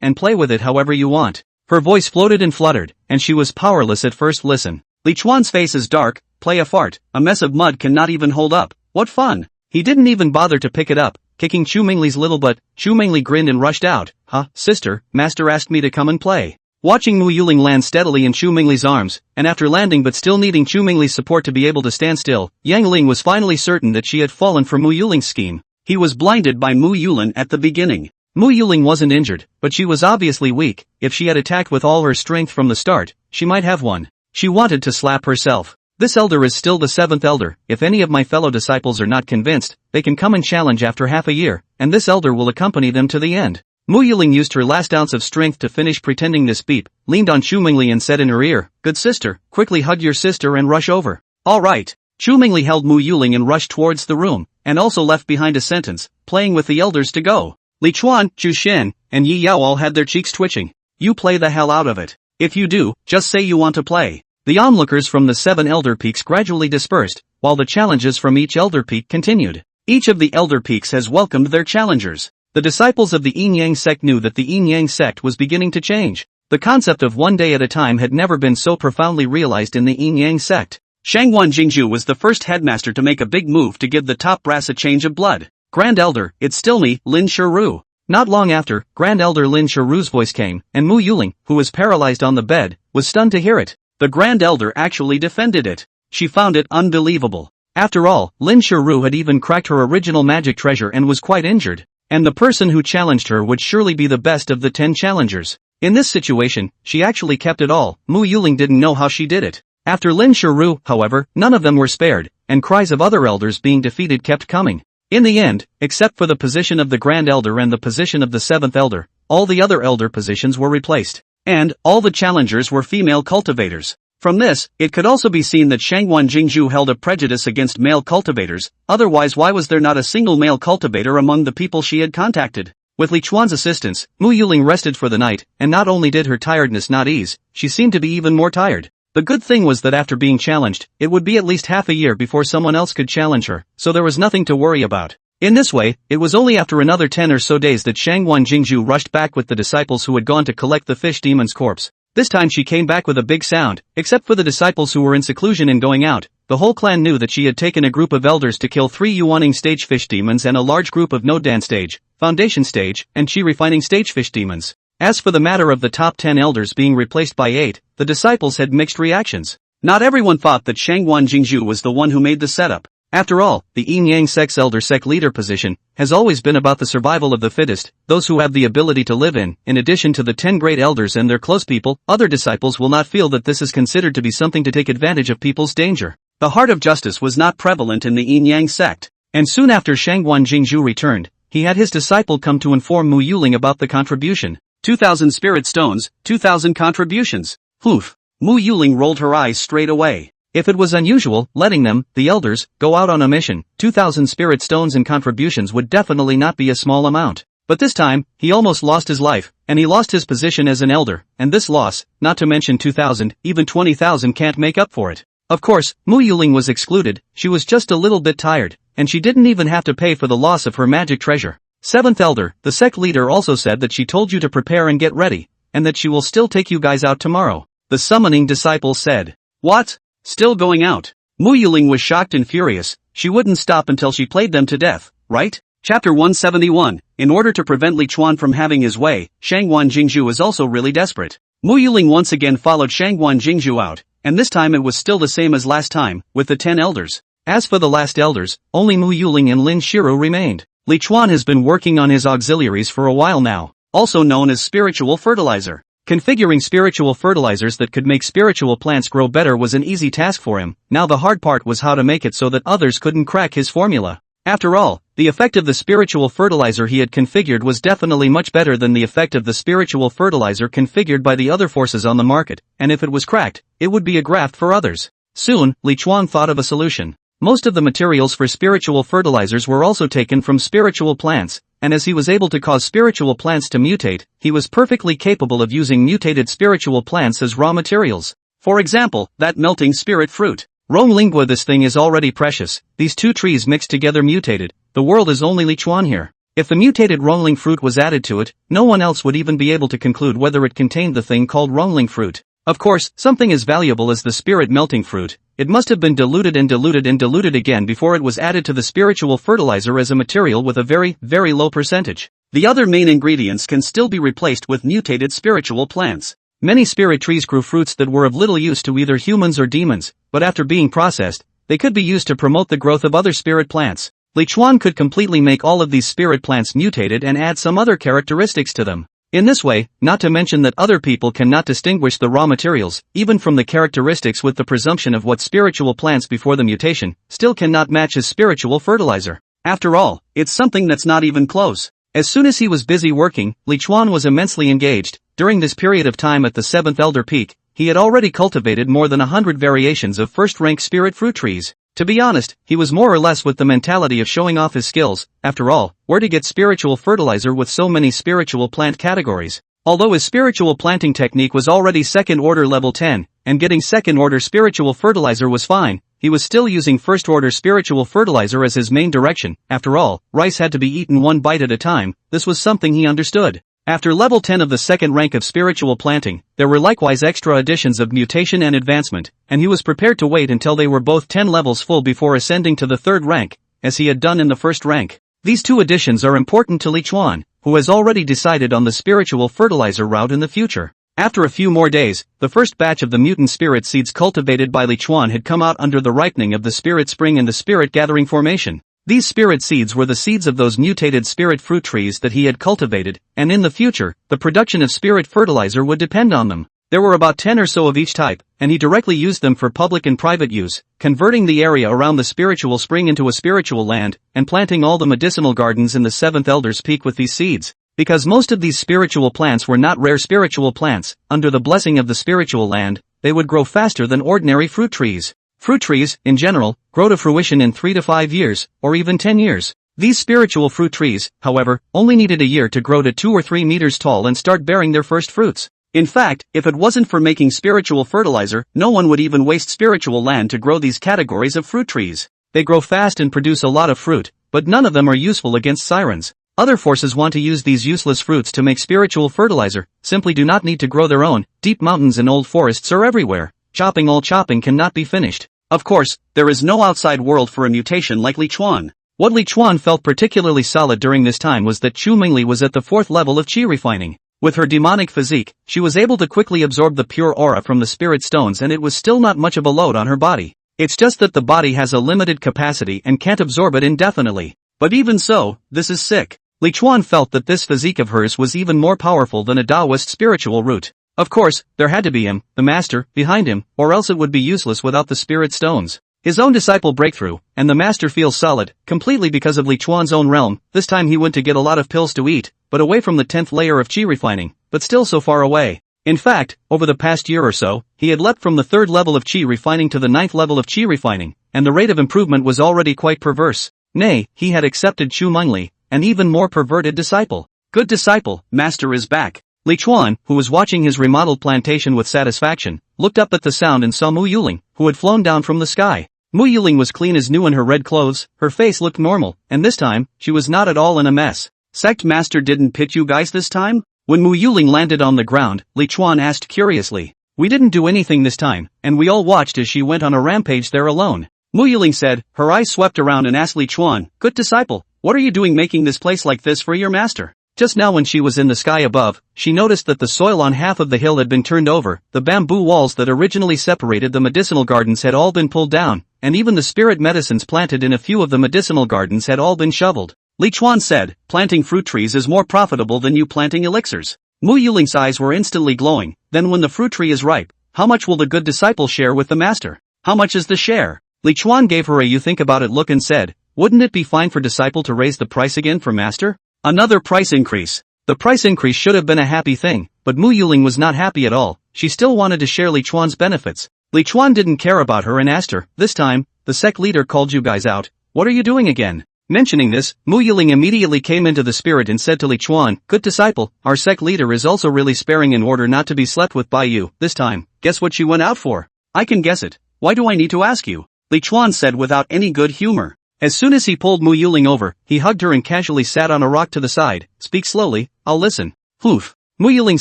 and play with it however you want. Her voice floated and fluttered, and she was powerless at first. Listen. Li Chuan's face is dark, play a fart, a mess of mud cannot even hold up, what fun. He didn't even bother to pick it up, kicking Chu Mengyou's little butt. Chu Mengyou grinned and rushed out. Sister, master asked me to come and play. Watching Mo Xiangling land steadily in Chu Mengyou's arms, and after landing but still needing Chu Mengyou's support to be able to stand still, Xiangling was finally certain that she had fallen for Mo Xiangling's scheme. He was blinded by Mo Xiangling at the beginning. Mo Xiangling wasn't injured, but she was obviously weak. If she had attacked with all her strength from the start, she might have won. She wanted to slap herself. This elder is still the seventh elder. If any of my fellow disciples are not convinced, they can come and challenge after half a year, and this elder will accompany them to the end. Mo Xiangling used her last ounce of strength to finish pretending this beep, leaned on Chu Mengyou and said in her ear, good sister, quickly hug your sister and rush over. Alright. Chu Mengyou held Mo Xiangling and rushed towards the room, and also left behind a sentence, playing with the elders to go. Li Chuan, Chu Shen, and Yi Yao all had their cheeks twitching. You play the hell out of it. If you do, just say you want to play. The onlookers from the 7 elder peaks gradually dispersed, while the challenges from each elder peak continued. Each of the elder peaks has welcomed their challengers. The disciples of the Yin Yang sect knew that the Yin Yang sect was beginning to change. The concept of one day at a time had never been so profoundly realized in the Yin Yang sect. Shangwan Jingzhu was the first headmaster to make a big move to give the top brass a change of blood. Grand Elder, it's still me, Lin Shiru. Not long after, Grand Elder Lin Shiru's voice came, and Mo Xiangling, who was paralyzed on the bed, was stunned to hear it. The Grand Elder actually defended it. She found it unbelievable. After all, Lin Shiru had even cracked her original magic treasure and was quite injured. And the person who challenged her would surely be the best of the 10 challengers. In this situation, she actually kept it all. Mo Xiangling didn't know how she did it. After Lin Shiru, however, none of them were spared, and cries of other elders being defeated kept coming. In the end, except for the position of the Grand Elder and the position of the 7th Elder, all the other elder positions were replaced. And, all the challengers were female cultivators. From this, it could also be seen that Shangwan Jingzhu held a prejudice against male cultivators, otherwise why was there not a single male cultivator among the people she had contacted? With Li Chuan's assistance, Mo Xiangling rested for the night, and not only did her tiredness not ease, she seemed to be even more tired. The good thing was that after being challenged, it would be at least half a year before someone else could challenge her, so there was nothing to worry about. In this way, it was only after another 10 or so days that Shangwan Jingzhu rushed back with the disciples who had gone to collect the fish demon's corpse. This time she came back with a big sound, except for the disciples who were in seclusion and going out. The whole clan knew that she had taken a group of elders to kill 3 Yuaning stage fish demons and a large group of Nodan stage, Foundation stage, and Qi refining stage fish demons. As for the matter of the top 10 elders being replaced by 8, the disciples had mixed reactions. Not everyone thought that Shangwan Jingzhu was the one who made the setup. After all, the Yin Yang sect's elder sect leader position has always been about the survival of the fittest, those who have the ability to live in addition to the 10 great elders and their close people. Other disciples will not feel that this is considered to be something to take advantage of people's danger. The heart of justice was not prevalent in the Yin Yang sect, and soon after Shangwan Jingzhu returned, he had his disciple come to inform Mo Xiangling about the contribution. 2,000 spirit stones, 2,000 contributions. Oof. Mo Xiangling rolled her eyes straight away. If it was unusual, letting them, the elders, go out on a mission, 2,000 spirit stones and contributions would definitely not be a small amount. But this time, he almost lost his life, and he lost his position as an elder, and this loss, not to mention 2,000, even 20,000 can't make up for it. Of course, Mo Xiangling was excluded. She was just a little bit tired, and she didn't even have to pay for the loss of her magic treasure. 7th Elder, the sect leader also said that she told you to prepare and get ready, and that she will still take you guys out tomorrow. The summoning disciple said. What? Still going out? Mo Xiangling was shocked and furious. She wouldn't stop until she played them to death, right? Chapter 171. In order to prevent Li Chuan from having his way, Shangwan Jingzhu is also really desperate. Mo Xiangling once again followed Shangwan Jingzhu out, and this time it was still the same as last time, with the 10 elders. As for the last elders, only Mo Xiangling and Lin Shiru remained. Li Chuan has been working on his auxiliaries for a while now, also known as spiritual fertilizer. Configuring spiritual fertilizers that could make spiritual plants grow better was an easy task for him. Now the hard part was how to make it so that others couldn't crack his formula. After all, the effect of the spiritual fertilizer he had configured was definitely much better than the effect of the spiritual fertilizer configured by the other forces on the market, and if it was cracked, it would be a graft for others. Soon, Li Chuan thought of a solution. Most of the materials for spiritual fertilizers were also taken from spiritual plants, and as he was able to cause spiritual plants to mutate, he was perfectly capable of using mutated spiritual plants as raw materials. For example, that melting spirit fruit. Rome lingua, this thing is already precious. These two trees mixed together mutated. The world is only Li Chuan here. If the mutated Rongling fruit was added to it, no one else would even be able to conclude whether it contained the thing called Rongling fruit. Of course, something as valuable as the spirit melting fruit, it must have been diluted and diluted and diluted again before it was added to the spiritual fertilizer as a material with a very, very low percentage. The other main ingredients can still be replaced with mutated spiritual plants. Many spirit trees grew fruits that were of little use to either humans or demons, but after being processed, they could be used to promote the growth of other spirit plants. Li Chuan could completely make all of these spirit plants mutated and add some other characteristics to them. In this way, not to mention that other people cannot distinguish the raw materials, even from the characteristics, with the presumption of what spiritual plants before the mutation, still cannot match his spiritual fertilizer. After all, it's something that's not even close. As soon as he was busy working, Li Chuan was immensely engaged. During this period of time at the 7th Elder Peak, he had already cultivated more than 100 variations of first-rank spirit fruit trees. To be honest, he was more or less with the mentality of showing off his skills. After all, where to get spiritual fertilizer with so many spiritual plant categories? Although his spiritual planting technique was already second order level 10, and getting second order spiritual fertilizer was fine, he was still using first order spiritual fertilizer as his main direction. After all, rice had to be eaten one bite at a time. This was something he understood. After level 10 of the second rank of spiritual planting, there were likewise extra additions of mutation and advancement, and he was prepared to wait until they were both 10 levels full before ascending to the third rank, as he had done in the first rank. These two additions are important to Li Chuan, who has already decided on the spiritual fertilizer route in the future. After a few more days, the first batch of the mutant spirit seeds cultivated by Li Chuan had come out under the ripening of the spirit spring and the spirit gathering formation. These spirit seeds were the seeds of those mutated spirit fruit trees that he had cultivated, and in the future, the production of spirit fertilizer would depend on them. There were about 10 or so of each type, and he directly used them for public and private use, converting the area around the spiritual spring into a spiritual land, and planting all the medicinal gardens in the 7th Elder's Peak with these seeds. Because most of these spiritual plants were not rare spiritual plants, under the blessing of the spiritual land, they would grow faster than ordinary fruit trees. Fruit trees, in general, grow to fruition in 3 to 5 years, or even 10 years. These spiritual fruit trees, however, only needed a year to grow to 2 or 3 meters tall and start bearing their first fruits. In fact, if it wasn't for making spiritual fertilizer, no one would even waste spiritual land to grow these categories of fruit trees. They grow fast and produce a lot of fruit, but none of them are useful against sirens. Other forces want to use these useless fruits to make spiritual fertilizer, simply do not need to grow their own. Deep mountains and old forests are everywhere. Chopping all chopping cannot be finished. Of course, there is no outside world for a mutation like Li Chuan. What Li Chuan felt particularly solid during this time was that Chu Mengyou was at the 4th level of qi refining. With her demonic physique, she was able to quickly absorb the pure aura from the spirit stones, and it was still not much of a load on her body. It's just that the body has a limited capacity and can't absorb it indefinitely. But even so, this is sick. Li Chuan felt that this physique of hers was even more powerful than a Taoist spiritual root. Of course, there had to be him, the master, behind him, or else it would be useless without the spirit stones. His own disciple breakthrough, and the master feels solid, completely because of Li Chuan's own realm. This time he went to get a lot of pills to eat, but away from the 10th layer of qi refining, but still so far away. In fact, over the past year or so, he had leapt from the 3rd level of qi refining to the 9th level of qi refining, and the rate of improvement was already quite perverse. Nay, he had accepted Chu Mengyou, an even more perverted disciple. Good disciple, master is back. Li Chuan, who was watching his remodeled plantation with satisfaction, looked up at the sound and saw Mo Xiangling, who had flown down from the sky. Mo Xiangling was clean as new in her red clothes, her face looked normal, and this time, she was not at all in a mess. Sect master didn't pit you guys this time? When Mo Xiangling landed on the ground, Li Chuan asked curiously. We didn't do anything this time, and we all watched as she went on a rampage there alone. Mo Xiangling said, her eyes swept around and asked Li Chuan, good disciple, what are you doing making this place like this for your master? Just now when she was in the sky above, she noticed that the soil on half of the hill had been turned over, the bamboo walls that originally separated the medicinal gardens had all been pulled down, and even the spirit medicines planted in a few of the medicinal gardens had all been shoveled. Li Chuan said, planting fruit trees is more profitable than you planting elixirs. Mo Xiangling's eyes were instantly glowing. Then when the fruit tree is ripe, how much will the good disciple share with the master? How much is the share? Li Chuan gave her a you think about it look and said, Wouldn't it be fine for disciple to raise the price again for master? Another price increase. The price increase should have been a happy thing, but Mo Xiangling was not happy at all. She still wanted to share Li Chuan's benefits. Li Chuan didn't care about her and asked her, "This time, the sect leader called you guys out. What are you doing again?" Mentioning this, Mo Xiangling immediately came into the spirit and said to Li Chuan, "Good disciple, our sect leader is also really sparing in order not to be slept with by you, this time. Guess what she went out for?" "I can guess it. Why do I need to ask you?" Li Chuan said without any good humor. As soon as he pulled Mo Xiangling over, he hugged her and casually sat on a rock to the side. "Speak slowly, I'll listen." "Floof." Mo Xiangling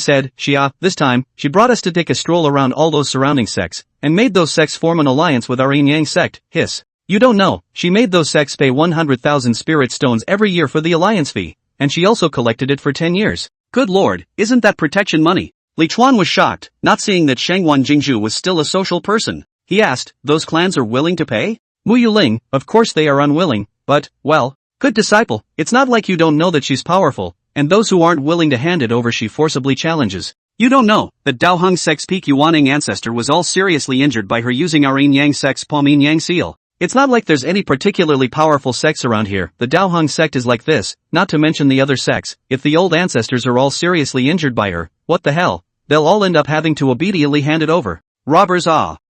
said, this time, she brought us to take a stroll around all those surrounding sects, and made those sects form an alliance with our yin-yang sect, hiss. "You don't know, she made those sects pay 100,000 spirit stones every year for the alliance fee, and she also collected it for 10 years. Good lord, isn't that protection money?" Li Chuan was shocked, not seeing that Shangwan Jingzhu was still a social person. He asked, "Those clans are willing to pay?" Mo Xiangling, "Of course they are unwilling, but, well, good disciple, it's not like you don't know that she's powerful, and those who aren't willing to hand it over she forcibly challenges. You don't know that Dao Hung sect's Peak Yuaning ancestor was all seriously injured by her using our yin-yang sect's Palm yin-yang seal. It's not like there's any particularly powerful sects around here. The Dao Hung sect is like this, not to mention the other sects. If the old ancestors are all seriously injured by her, what the hell? They'll all end up having to obediently hand it over." Robbers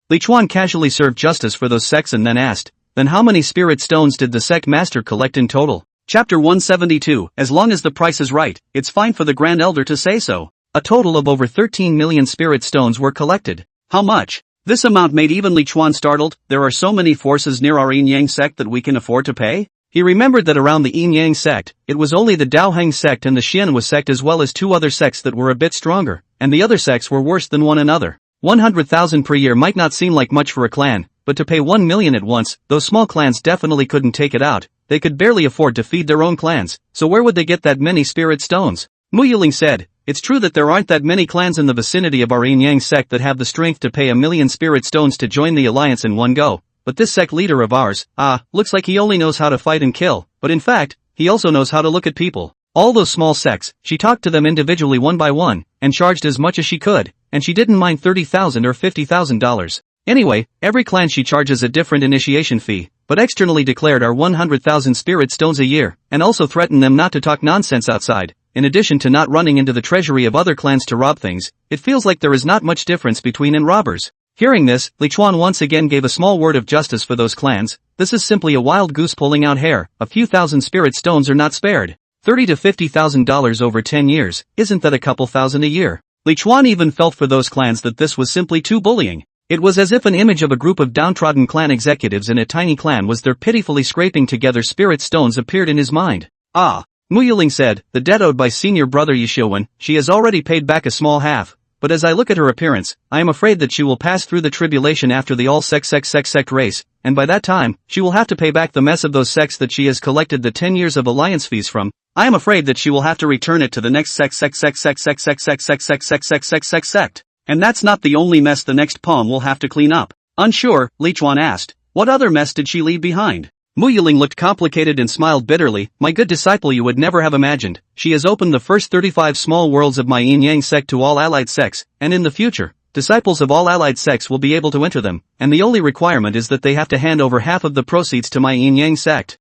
Li Chuan casually served justice for those sects and then asked, "Then how many spirit stones did the sect master collect in total?" Chapter 172, As long as the price is right, it's fine for the Grand Elder to say so. A total of over 13 million spirit stones were collected. How much? This amount made even Li Chuan startled. There are so many forces near our yin-yang sect that we can afford to pay? He remembered that around the yin-yang sect, it was only the Dao Heng sect and the Xianhua sect as well as two other sects that were a bit stronger, and the other sects were worse than one another. 100,000 per year might not seem like much for a clan, but to pay 1 million at once, those small clans definitely couldn't take it out. They could barely afford to feed their own clans, so where would they get that many spirit stones? Mo Xiangling said, "It's true that there aren't that many clans in the vicinity of our yin-yang sect that have the strength to pay 1 million spirit stones to join the alliance in one go, but this sect leader of ours, looks like he only knows how to fight and kill, but in fact, he also knows how to look at people. All those small sects, she talked to them individually one by one, and charged as much as she could, and she didn't mind $30,000 or $50,000. Anyway, every clan she charges a different initiation fee, but externally declared are 100,000 spirit stones a year, and also threatened them not to talk nonsense outside, in addition to not running into the treasury of other clans to rob things. It feels like there is not much difference between and robbers." Hearing this, Li Chuan once again gave a small word of justice for those clans. "This is simply a wild goose pulling out hair. A few thousand spirit stones are not spared. $30,000 to $50,000 over 10 years, isn't that a couple thousand a year?" Li Chuan even felt for those clans that this was simply too bullying. It was as if an image of a group of downtrodden clan executives in a tiny clan was there pitifully scraping together spirit stones appeared in his mind. Mo Xiangling said, "The debt owed by senior brother Yishuan, she has already paid back a small half, but as I look at her appearance, I am afraid that she will pass through the tribulation after the all-sect race, and by that time, she will have to pay back the mess of those sects that she has collected the 10 years of alliance fees from. I am afraid that she will have to return it to the next sect. And that's not the only mess the next palm will have to clean up." Unsure, Li Chuan asked, "What other mess did she leave behind?" Mo Xiangling looked complicated and smiled bitterly. "My good disciple, you would never have imagined. She has opened the first 35 small worlds of my yin-yang sect to all allied sects, and in the future, disciples of all allied sects will be able to enter them, and the only requirement is that they have to hand over half of the proceeds to my yin-yang sect."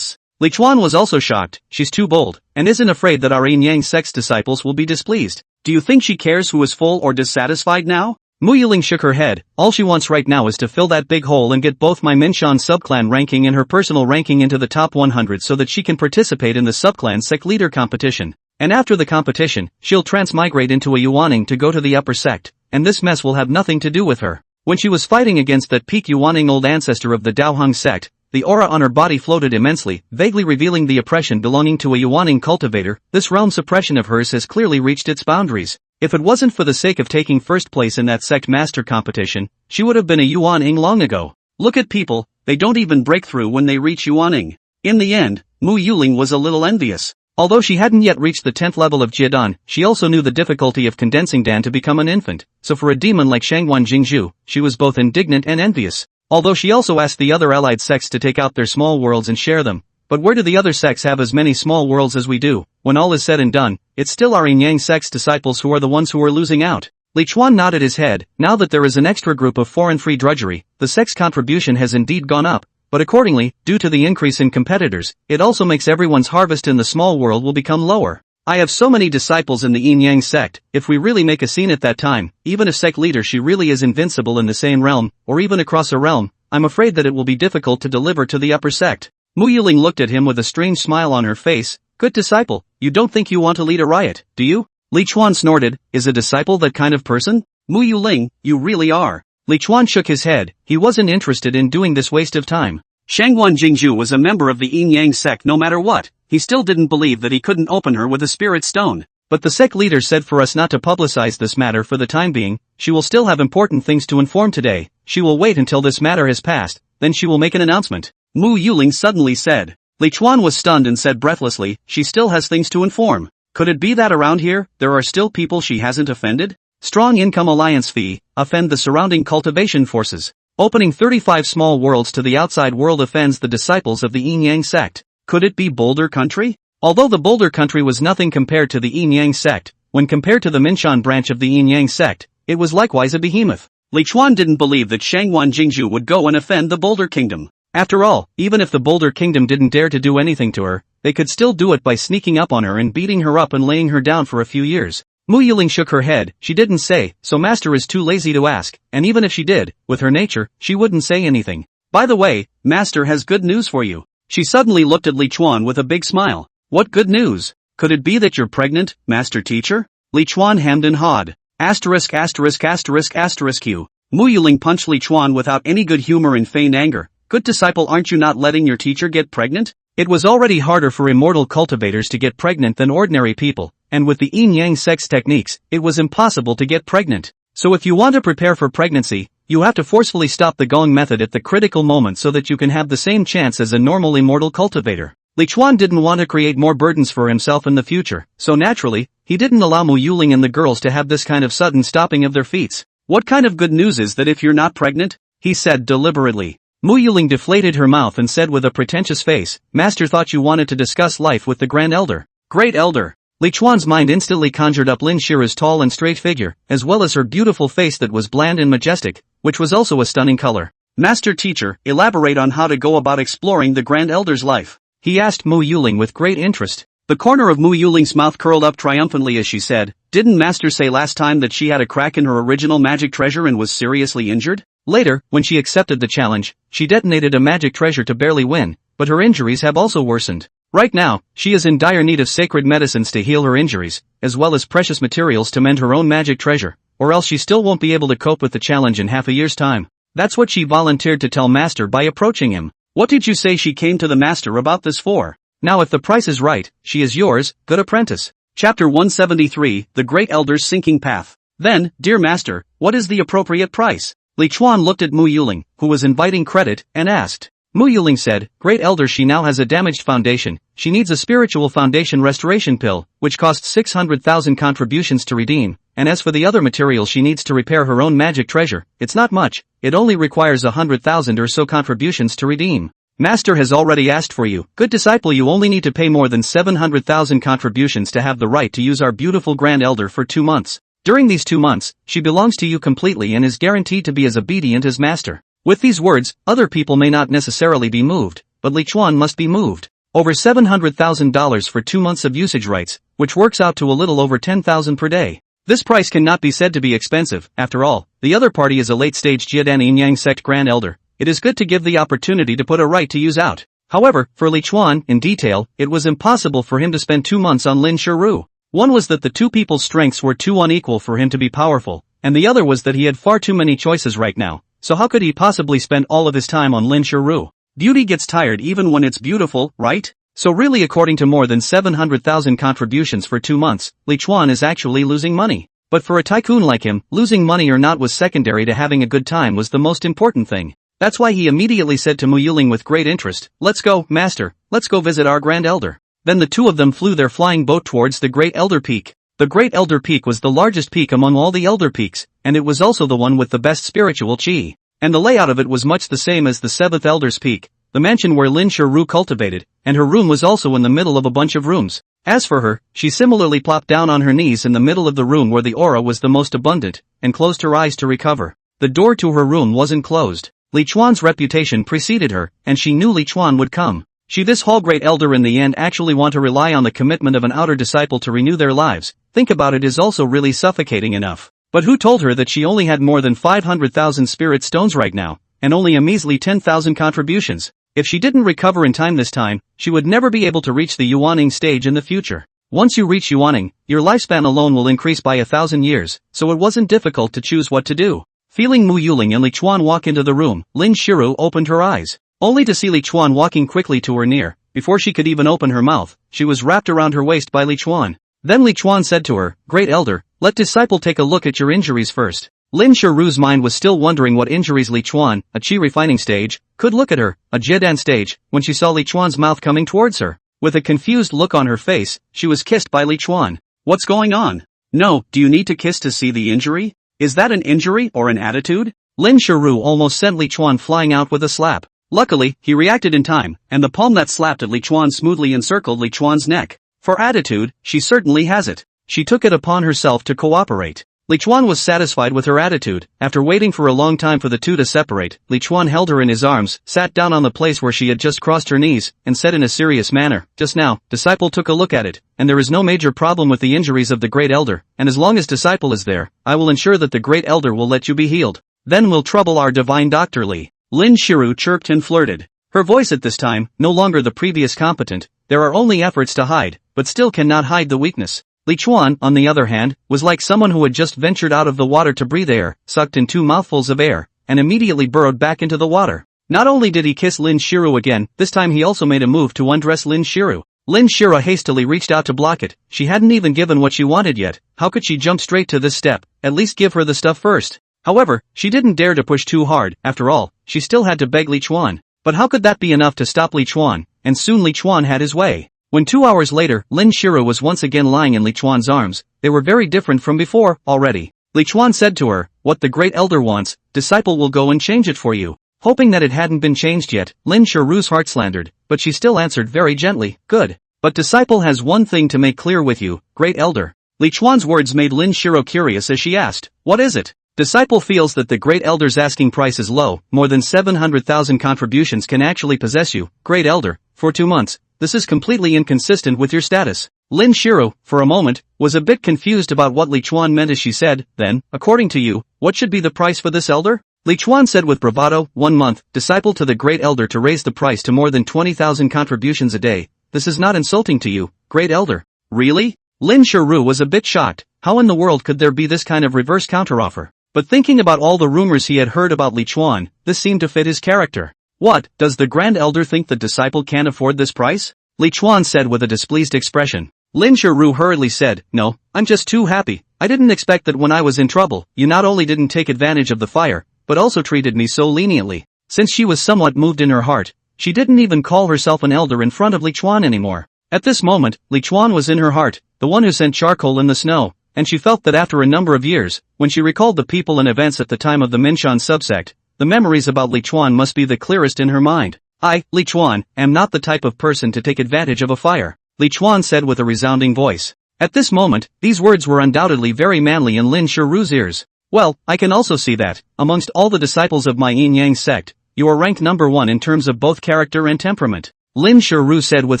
Li Chuan was also shocked. "She's too bold, and isn't afraid that our yin-yang sect's disciples will be displeased. Do you think she cares who is full or dissatisfied now?" Mo Xiangling shook her head. "All she wants right now is to fill that big hole and get both my Minshan subclan ranking and her personal ranking into the top 100 so that she can participate in the subclan sect leader competition. And after the competition, she'll transmigrate into a Yuaning to go to the upper sect, and this mess will have nothing to do with her." When she was fighting against that peak Yuaning old ancestor of the Dao Hung sect, the aura on her body floated immensely, vaguely revealing the oppression belonging to a Yuaning cultivator. This realm suppression of hers has clearly reached its boundaries. If it wasn't for the sake of taking first place in that sect master competition, she would have been a Yuaning long ago. Look at people, they don't even break through when they reach Yuaning. In the end, Mo Xiangling was a little envious. Although she hadn't yet reached the 10th level of Jiedan, she also knew the difficulty of condensing Dan to become an infant, so for a demon like Shangwan Jingzhu, she was both indignant and envious. Although she also asked the other allied sects to take out their small worlds and share them. But where do the other sects have as many small worlds as we do? When all is said and done, it's still our yin-yang sect's disciples who are the ones who are losing out. Li Chuan nodded his head. Now that there is an extra group of foreign free drudgery, the sect's contribution has indeed gone up, but accordingly, due to the increase in competitors, it also makes everyone's harvest in the small world will become lower. I have so many disciples in the Yin Yang sect, if we really make a scene at that time, even if sect leader she really is invincible in the same realm, or even across a realm, I'm afraid that it will be difficult to deliver to the upper sect. Mo Xiangling looked at him with a strange smile on her face. Good disciple, you don't think you want to lead a riot, do you? Li Chuan snorted, is a disciple that kind of person? Mo Xiangling, you really are. Li Chuan shook his head, he wasn't interested in doing this waste of time. Shangwan Jingzhu was a member of the Yin Yang sect no matter what, he still didn't believe that he couldn't open her with a spirit stone. But the sect leader said for us not to publicize this matter for the time being, she will still have important things to inform today, she will wait until this matter has passed, then she will make an announcement. Mo Xiangling suddenly said. Li Chuan was stunned and said breathlessly, she still has things to inform. Could it be that around here, there are still people she hasn't offended? Strong income alliance fee, offend the surrounding cultivation forces. Opening 35 small worlds to the outside world offends the disciples of the Yin Yang sect. Could it be Boulder Country? Although the Boulder Country was nothing compared to the Yin Yang sect, when compared to the Minshan branch of the Yin Yang sect, it was likewise a behemoth. Li Chuan didn't believe that Shangwan Jingzhu would go and offend the Boulder Kingdom. After all, even if the Boulder Kingdom didn't dare to do anything to her, they could still do it by sneaking up on her and beating her up and laying her down for a few years. Mo Xiangling shook her head, she didn't say, so Master is too lazy to ask, and even if she did, with her nature, she wouldn't say anything. By the way, Master has good news for you. She suddenly looked at Li Chuan with a big smile. What good news? Could it be that you're pregnant, Master Teacher? Li Chuan hemmed and hawed. Asterisk asterisk asterisk asterisk Q. Mo Xiangling punched Li Chuan without any good humor and feigned anger. Good disciple, aren't you not letting your teacher get pregnant? It was already harder for immortal cultivators to get pregnant than ordinary people, and with the Yin Yang sect's techniques, it was impossible to get pregnant. So if you want to prepare for pregnancy, you have to forcefully stop the gong method at the critical moment so that you can have the same chance as a normal immortal cultivator. Li Chuan didn't want to create more burdens for himself in the future, so naturally, he didn't allow Mo Xiangling and the girls to have this kind of sudden stopping of their feats. What kind of good news is that if you're not pregnant? He said deliberately. Mo Xiangling deflated her mouth and said with a pretentious face, Master thought you wanted to discuss life with the Grand Elder. Great Elder. Li Chuan's mind instantly conjured up Lin Shira's tall and straight figure, as well as her beautiful face that was bland and majestic, which was also a stunning color. Master Teacher, elaborate on how to go about exploring the Grand Elder's life. He asked Mo Xiangling with great interest. The corner of Mo Xiangling's mouth curled up triumphantly as she said, didn't Master say last time that she had a crack in her original magic treasure and was seriously injured? Later, when she accepted the challenge, she detonated a magic treasure to barely win, but her injuries have also worsened. Right now, she is in dire need of sacred medicines to heal her injuries, as well as precious materials to mend her own magic treasure, or else she still won't be able to cope with the challenge in half a year's time. That's what she volunteered to tell Master by approaching him. What did you say she came to the Master about this for? Now if the price is right, she is yours, good apprentice. Chapter 173, The Great Elder's Sinking Path. Then, dear Master, what is the appropriate price? Li Chuan looked at Mo Xiangling, who was inviting credit, and asked. Mo Xiangling said, Great Elder, she now has a damaged foundation, she needs a spiritual foundation restoration pill, which costs 600,000 contributions to redeem, and as for the other materials she needs to repair her own magic treasure, it's not much, it only requires 100,000 or so contributions to redeem. Master has already asked for you, good disciple, you only need to pay more than 700,000 contributions to have the right to use our beautiful Grand Elder for 2 months. During these 2 months, she belongs to you completely and is guaranteed to be as obedient as Master. With these words, other people may not necessarily be moved, but Li Chuan must be moved. Over $700,000 for 2 months of usage rights, which works out to a little over 10,000 per day. This price cannot be said to be expensive, after all, the other party is a late-stage Jiedan Yin Yang sect Grand Elder. It is good to give the opportunity to put a right to use out. However, for Li Chuan, in detail, it was impossible for him to spend 2 months on Lin Shiru. One was that the two people's strengths were too unequal for him to be powerful, and the other was that he had far too many choices right now, so how could he possibly spend all of his time on Lin Shiru? Beauty gets tired even when it's beautiful, right? So really, according to more than 700,000 contributions for 2 months, Li Chuan is actually losing money. But for a tycoon like him, losing money or not was secondary to having a good time was the most important thing. That's why he immediately said to Mo Xiangling with great interest, let's go, Master, let's go visit our Grand Elder. Then the two of them flew their flying boat towards the Great Elder Peak. The Great Elder Peak was the largest peak among all the Elder Peaks, and it was also the one with the best spiritual chi. And the layout of it was much the same as the 7th Elder's Peak, the mansion where Lin Shiru cultivated, and her room was also in the middle of a bunch of rooms. As for her, she similarly plopped down on her knees in the middle of the room where the aura was the most abundant, and closed her eyes to recover. The door to her room wasn't closed. Li Chuan's reputation preceded her, and she knew Li Chuan would come. This whole great elder in the end actually want to rely on the commitment of an outer disciple to renew their lives. Think about it, is also really suffocating enough. But who told her that she only had more than 500,000 spirit stones right now, and only a measly 10,000 contributions? If she didn't recover in time this time, she would never be able to reach the Yuaning stage in the future. Once you reach Yuaning, your lifespan alone will increase by 1,000 years, so it wasn't difficult to choose what to do. Feeling Mo Xiangling and Li Chuan walk into the room, Lin Shiru opened her eyes, only to see Li Chuan walking quickly to her near. Before she could even open her mouth, she was wrapped around her waist by Li Chuan. Then Li Chuan said to her, "Great Elder, let disciple take a look at your injuries first." Lin Shiru's mind was still wondering what injuries Li Chuan, a chi refining stage, could look at her, a Jiedan stage, when she saw Li Chuan's mouth coming towards her. With a confused look on her face, she was kissed by Li Chuan. "What's going on? No, do you need to kiss to see the injury? Is that an injury or an attitude?" Lin Shiru almost sent Li Chuan flying out with a slap. Luckily, he reacted in time, and the palm that slapped at Li Chuan smoothly encircled Li Chuan's neck. For attitude, she certainly has it. She took it upon herself to cooperate. Li Chuan was satisfied with her attitude. After waiting for a long time for the two to separate, Li Chuan held her in his arms, sat down on the place where she had just crossed her knees, and said in a serious manner, "Just now, disciple took a look at it, and there is no major problem with the injuries of the great elder, and as long as disciple is there, I will ensure that the great elder will let you be healed. Then we'll trouble our divine Dr. Li." Lin Shiru chirped and flirted. Her voice at this time, no longer the previous competent. There are only efforts to hide, but still cannot hide the weakness. Li Chuan, on the other hand, was like someone who had just ventured out of the water to breathe air, sucked in 2 mouthfuls of air, and immediately burrowed back into the water. Not only did he kiss Lin Shiru again, this time he also made a move to undress Lin Shiru. Lin Shiru hastily reached out to block it. She hadn't even given what she wanted yet. How could she jump straight to this step? At least give her the stuff first. However, she didn't dare to push too hard. After all, she still had to beg Li Chuan. But how could that be enough to stop Li Chuan? And soon Li Chuan had his way. When 2 hours later, Lin Shiru was once again lying in Li Chuan's arms, they were very different from before, already. Li Chuan said to her, "What the great elder wants, disciple will go and change it for you." Hoping that it hadn't been changed yet, Lin Shiru's heart slandered, but she still answered very gently, "Good. But disciple has one thing to make clear with you, great elder." Li Chuan's words made Lin Shiru curious as she asked, "What is it?" Disciple feels that the great elder's asking price is low, more than 700,000 contributions can actually possess you, great elder, for 2 months. This is completely inconsistent with your status. Lin Shiru, for a moment, was a bit confused about what Li Chuan meant as she said, "Then, according to you, what should be the price for this elder?" Li Chuan said with bravado, 1 month, disciple to the great elder to raise the price to more than 20,000 contributions a day. This is not insulting to you, great elder. Really? Lin Shiru was a bit shocked. How in the world could there be this kind of reverse counteroffer? But thinking about all the rumors he had heard about Li Chuan, this seemed to fit his character. "What, does the grand elder think the disciple can't afford this price?" Li Chuan said with a displeased expression. Lin Shiru hurriedly said, "No, I'm just too happy. I didn't expect that when I was in trouble, you not only didn't take advantage of the fire, but also treated me so leniently." Since she was somewhat moved in her heart, she didn't even call herself an elder in front of Li Chuan anymore. At this moment, Li Chuan was in her heart, the one who sent charcoal in the snow, and she felt that after a number of years, when she recalled the people and events at the time of the Minshan subsect, the memories about Li Chuan must be the clearest in her mind. "I, Li Chuan, am not the type of person to take advantage of a fire," Li Chuan said with a resounding voice. At this moment, these words were undoubtedly very manly in Lin Shiru's ears. "Well, I can also see that, amongst all the disciples of my yin-yang sect, you are ranked number 1 in terms of both character and temperament," Lin Shiru said with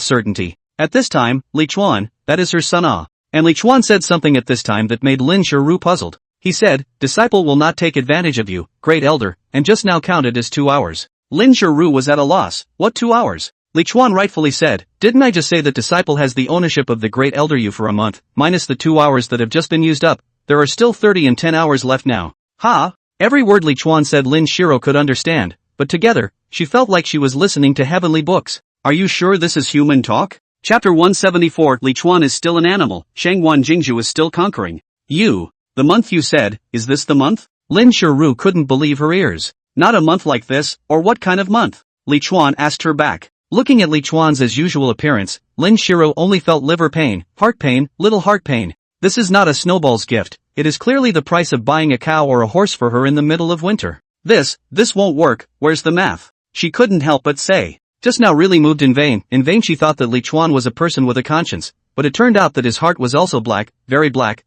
certainty. At this time, Li Chuan, that is her son. And Li Chuan said something at this time that made Lin Shiru puzzled. He said, "Disciple will not take advantage of you, great elder, and just now counted as 2 hours. Lin Shiru was at a loss. What 2 hours? Li Chuan rightfully said, "Didn't I just say that disciple has the ownership of the great elder you for a month, minus the 2 hours that have just been used up? There are still 30 and 10 hours left now." "Ha?" Every word Li Chuan said Lin Shiru could understand, but together, she felt like she was listening to heavenly books. "Are you sure this is human talk?" Chapter 174 Li Chuan is still an animal, Shangwan Jingzhu is still conquering. The month you said, is this the month? Lin Shiru couldn't believe her ears. "Not a month like this, or what kind of month?" Li Chuan asked her back. Looking at Li Chuan's as usual appearance, Lin Shiru only felt liver pain, little heart pain. This is not a snowball's gift, it is clearly the price of buying a cow or a horse for her in the middle of winter. This won't work, where's the math? She couldn't help but say. Just now really moved in vain she thought that Li Chuan was a person with a conscience, but it turned out that his heart was also black, very black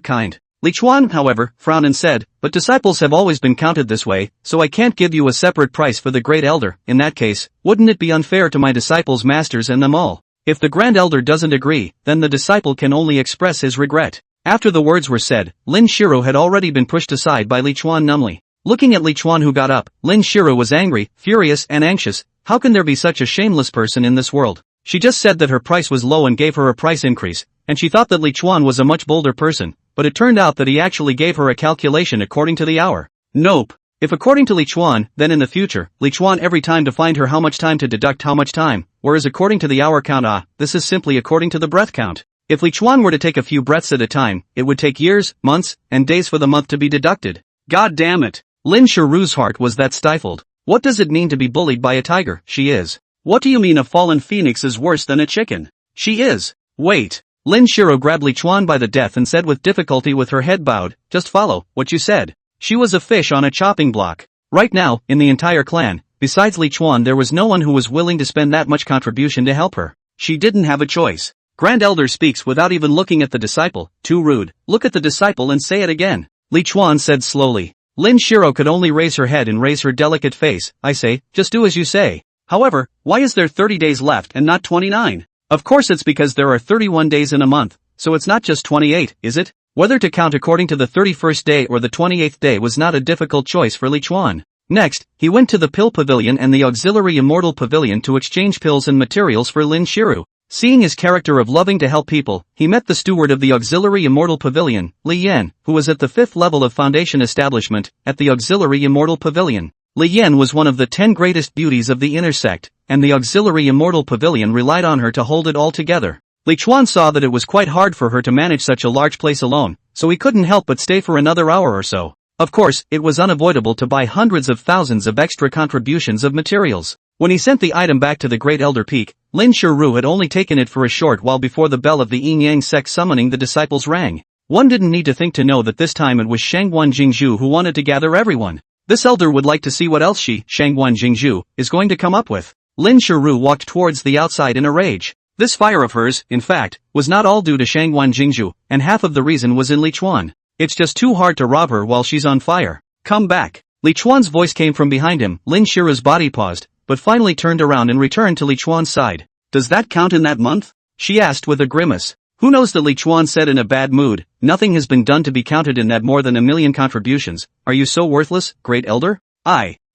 kind. Li Chuan, however, frowned and said, but disciples have always been counted this way, so I can't give you a separate price for the Great Elder. In that case, wouldn't it be unfair to my disciples' masters and them all? If the Grand Elder doesn't agree, then the disciple can only express his regret. After the words were said, Lin Shiro had already been pushed aside by Li Chuan numbly. Looking at Li Chuan who got up, Lin Shiro was angry, furious and anxious. How can there be such a shameless person in this world? She just said that her price was low and gave her a price increase, and she thought that Li Chuan was a much bolder person, but it turned out that he actually gave her a calculation according to the hour. Nope. If according to Li Chuan, then in the future, Li Chuan every time to find her how much time to deduct how much time, whereas according to the hour count this is simply according to the breath count. If Li Chuan were to take a few breaths at a time, it would take years, months, and days for the month to be deducted. God damn it. Lin Shiru's heart was that stifled. What does it mean to be bullied by a tiger? She is. What do you mean a fallen phoenix is worse than a chicken? She is. Wait. Lin Shiro grabbed Li Chuan by the death and said with difficulty with her head bowed, just follow what you said. She was a fish on a chopping block. Right now, in the entire clan, besides Li Chuan there was no one who was willing to spend that much contribution to help her. She didn't have a choice. Grand Elder speaks without even looking at the disciple. Too rude. Look at the disciple and say it again. Li Chuan said slowly. Lin Shiro could only raise her head and raise her delicate face. I say, just do as you say. However, why is there 30 days left and not 29? Of course it's because there are 31 days in a month, so it's not just 28, is it? Whether to count according to the 31st day or the 28th day was not a difficult choice for Li Chuan. Next, he went to the pill pavilion and the auxiliary immortal pavilion to exchange pills and materials for Lin Shiro. Seeing his character of loving to help people, he met the steward of the auxiliary immortal pavilion, Li Yan, who was at the 5th level of foundation establishment, at the auxiliary immortal pavilion. Li Yan was one of the 10 greatest beauties of the inner sect, and the auxiliary immortal pavilion relied on her to hold it all together. Li Chuan saw that it was quite hard for her to manage such a large place alone, so he couldn't help but stay for another hour or so. Of course, it was unavoidable to buy hundreds of thousands of extra contributions of materials. When he sent the item back to the Great Elder Peak, Lin Shiru had only taken it for a short while before the bell of the Yin Yang sect summoning the disciples rang. One didn't need to think to know that this time it was Shangguan Jingzhu who wanted to gather everyone. This elder would like to see what else she, Shangguan Jingzhu, is going to come up with. Lin Shiru walked towards the outside in a rage. This fire of hers, in fact, was not all due to Shangguan Jingzhu, and half of the reason was in Li Chuan. It's just too hard to rob her while she's on fire. Come back. Li Chuan's voice came from behind him. Lin Shiru's body paused, but finally turned around and returned to Li Chuan's side. Does that count in that month? She asked with a grimace. Who knows, that Li Chuan said in a bad mood. Nothing has been done to be counted in that more than 1,000,000 contributions. Are you so worthless, Great Elder?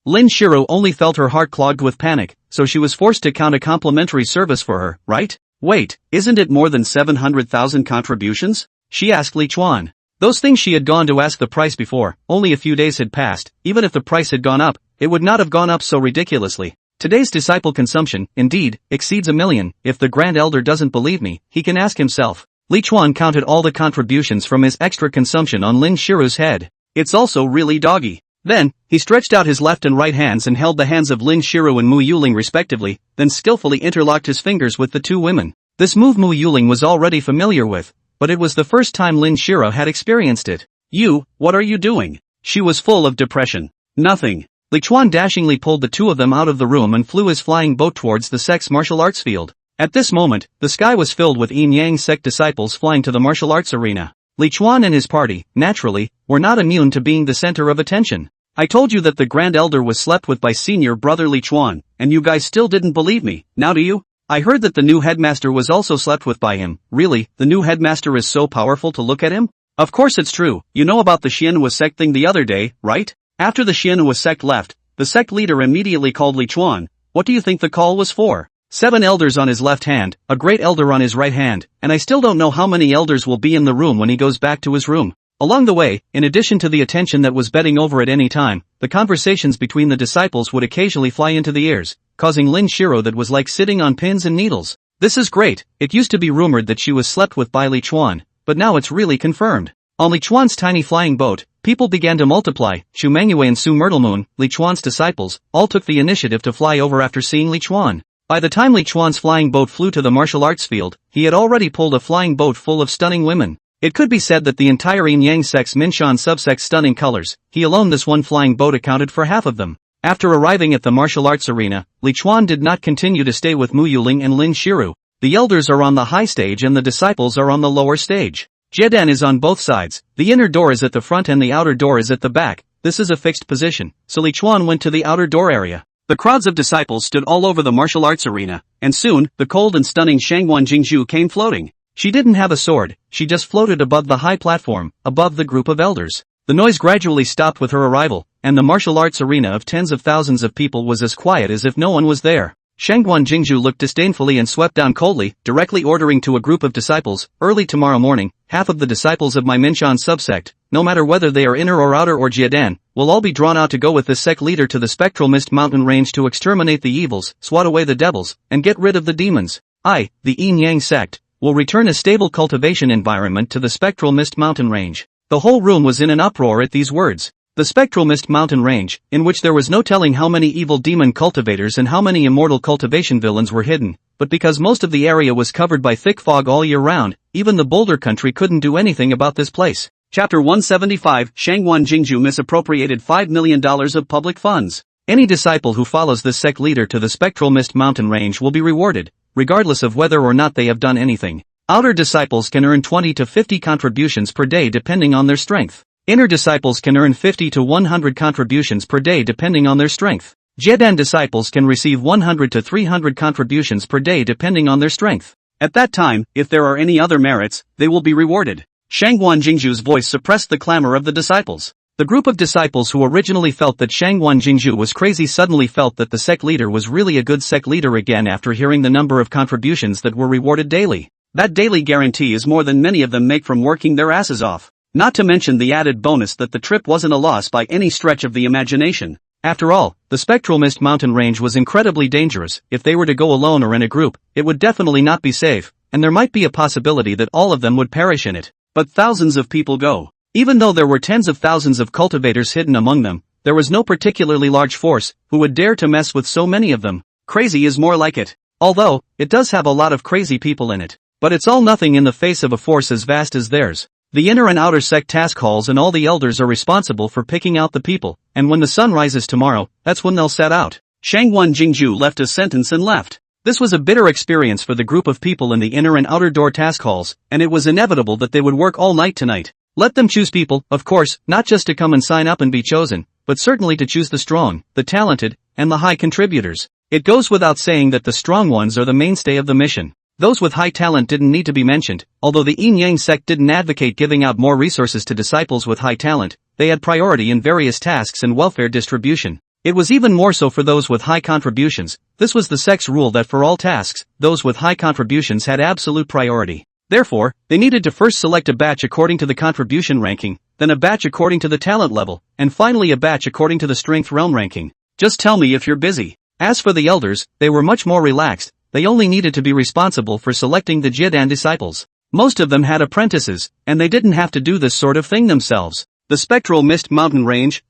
Lin Shiro only felt her heart clogged with panic, so she was forced to count a complimentary service for her, right? Wait, isn't it more than 700,000 contributions? She asked Li Chuan. Those things she had gone to ask the price before, only a few days had passed. Even if the price had gone up, it would not have gone up so ridiculously. Today's disciple consumption, indeed, exceeds 1,000,000. If the Grand Elder doesn't believe me, he can ask himself. Li Chuan counted all the contributions from his extra consumption on Lin Shiru's head. It's also really doggy. Then, he stretched out his left and right hands and held the hands of Lin Shiru and Mo Xiangling respectively, then skillfully interlocked his fingers with the two women. This move Mo Xiangling was already familiar with, but it was the first time Lin Shiru had experienced it. You, what are you doing? She was full of depression. Nothing. Li Chuan dashingly pulled the two of them out of the room and flew his flying boat towards the sect's martial arts field. At this moment, the sky was filled with Yin Yang sect disciples flying to the martial arts arena. Li Chuan and his party, naturally, were not immune to being the center of attention. I told you that the Grand Elder was slept with by senior brother Li Chuan, and you guys still didn't believe me, now do you? I heard that the new headmaster was also slept with by him. Really, the new headmaster is so powerful to look at him? Of course it's true. You know about the Xianhua sect thing the other day, right? After the Xianhua sect left, the sect leader immediately called Li Chuan. What do you think the call was for? 7 elders on his left hand, a great elder on his right hand, and I still don't know how many elders will be in the room when he goes back to his room. Along the way, in addition to the attention that was bedding over at any time, the conversations between the disciples would occasionally fly into the ears, causing Lin Shiru that was like sitting on pins and needles. This is great. It used to be rumored that she was slept with by Li Chuan, but now it's really confirmed. On Li Chuan's tiny flying boat, people began to multiply. Chu Mengyou and Su Myrtlemoon, Li Chuan's disciples, all took the initiative to fly over after seeing Li Chuan. By the time Li Chuan's flying boat flew to the martial arts field, he had already pulled a flying boat full of stunning women. It could be said that the entire Yin Yang sect's Minshan subsect's stunning colors, he alone this one flying boat accounted for half of them. After arriving at the martial arts arena, Li Chuan did not continue to stay with Mo Xiangling and Lin Shiru. The elders are on the high stage and the disciples are on the lower stage. Jiedan is on both sides, the inner door is at the front and the outer door is at the back. This is a fixed position, so Li Chuan went to the outer door area. The crowds of disciples stood all over the martial arts arena, and soon, the cold and stunning Shangguan Jingzhu came floating. She didn't have a sword, she just floated above the high platform, above the group of elders. The noise gradually stopped with her arrival, and the martial arts arena of tens of thousands of people was as quiet as if no one was there. Shangguan Jingzhu looked disdainfully and swept down coldly, directly ordering to a group of disciples, early tomorrow morning, half of the disciples of my Minshan subsect, no matter whether they are inner or outer or Jiedan, will all be drawn out to go with the sect leader to the spectral mist mountain range to exterminate the evils, swat away the devils, and get rid of the demons. I, the Yin Yang sect, will return a stable cultivation environment to the spectral mist mountain range. The whole room was in an uproar at these words. The spectral mist mountain range, in which there was no telling how many evil demon cultivators and how many immortal cultivation villains were hidden, but because most of the area was covered by thick fog all year round, even the Boulder country couldn't do anything about this place. Chapter 175, Shangguan Jingzhu misappropriated $5 million of public funds. Any disciple who follows this sect leader to the spectral mist mountain range will be rewarded, regardless of whether or not they have done anything. Outer disciples can earn 20 to 50 contributions per day depending on their strength. Inner disciples can earn 50 to 100 contributions per day depending on their strength. Jiedan disciples can receive 100 to 300 contributions per day depending on their strength. At that time, if there are any other merits, they will be rewarded. Shangguan Jingzhu's voice suppressed the clamor of the disciples. The group of disciples who originally felt that Shangguan Jingzhu was crazy suddenly felt that the sect leader was really a good sect leader again after hearing the number of contributions that were rewarded daily. That daily guarantee is more than many of them make from working their asses off. Not to mention the added bonus that the trip wasn't a loss by any stretch of the imagination. After all, the spectral mist mountain range was incredibly dangerous. If they were to go alone or in a group, it would definitely not be safe, and there might be a possibility that all of them would perish in it. But thousands of people go. Even though there were tens of thousands of cultivators hidden among them, there was no particularly large force who would dare to mess with so many of them. Crazy is more like it. Although, it does have a lot of crazy people in it. But it's all nothing in the face of a force as vast as theirs. The inner and outer sect task halls and all the elders are responsible for picking out the people, and when the sun rises tomorrow, that's when they'll set out. Shangguan Jingzhu left a sentence and left. This was a bitter experience for the group of people in the inner and outer door task halls, and it was inevitable that they would work all night tonight. Let them choose people, of course, not just to come and sign up and be chosen, but certainly to choose the strong, the talented, and the high contributors. It goes without saying that the strong ones are the mainstay of the mission. Those with high talent didn't need to be mentioned, although the Yin Yang sect didn't advocate giving out more resources to disciples with high talent, they had priority in various tasks and welfare distribution. It was even more so for those with high contributions. This was the sect's rule that for all tasks, those with high contributions had absolute priority. Therefore, they needed to first select a batch according to the contribution ranking, then a batch according to the talent level, and finally a batch according to the strength realm ranking. Just tell me if you're busy. As for the elders, they were much more relaxed. They only needed to be responsible for selecting the Jiedan disciples. Most of them had apprentices, and they didn't have to do this sort of thing themselves. The spectral mist mountain range,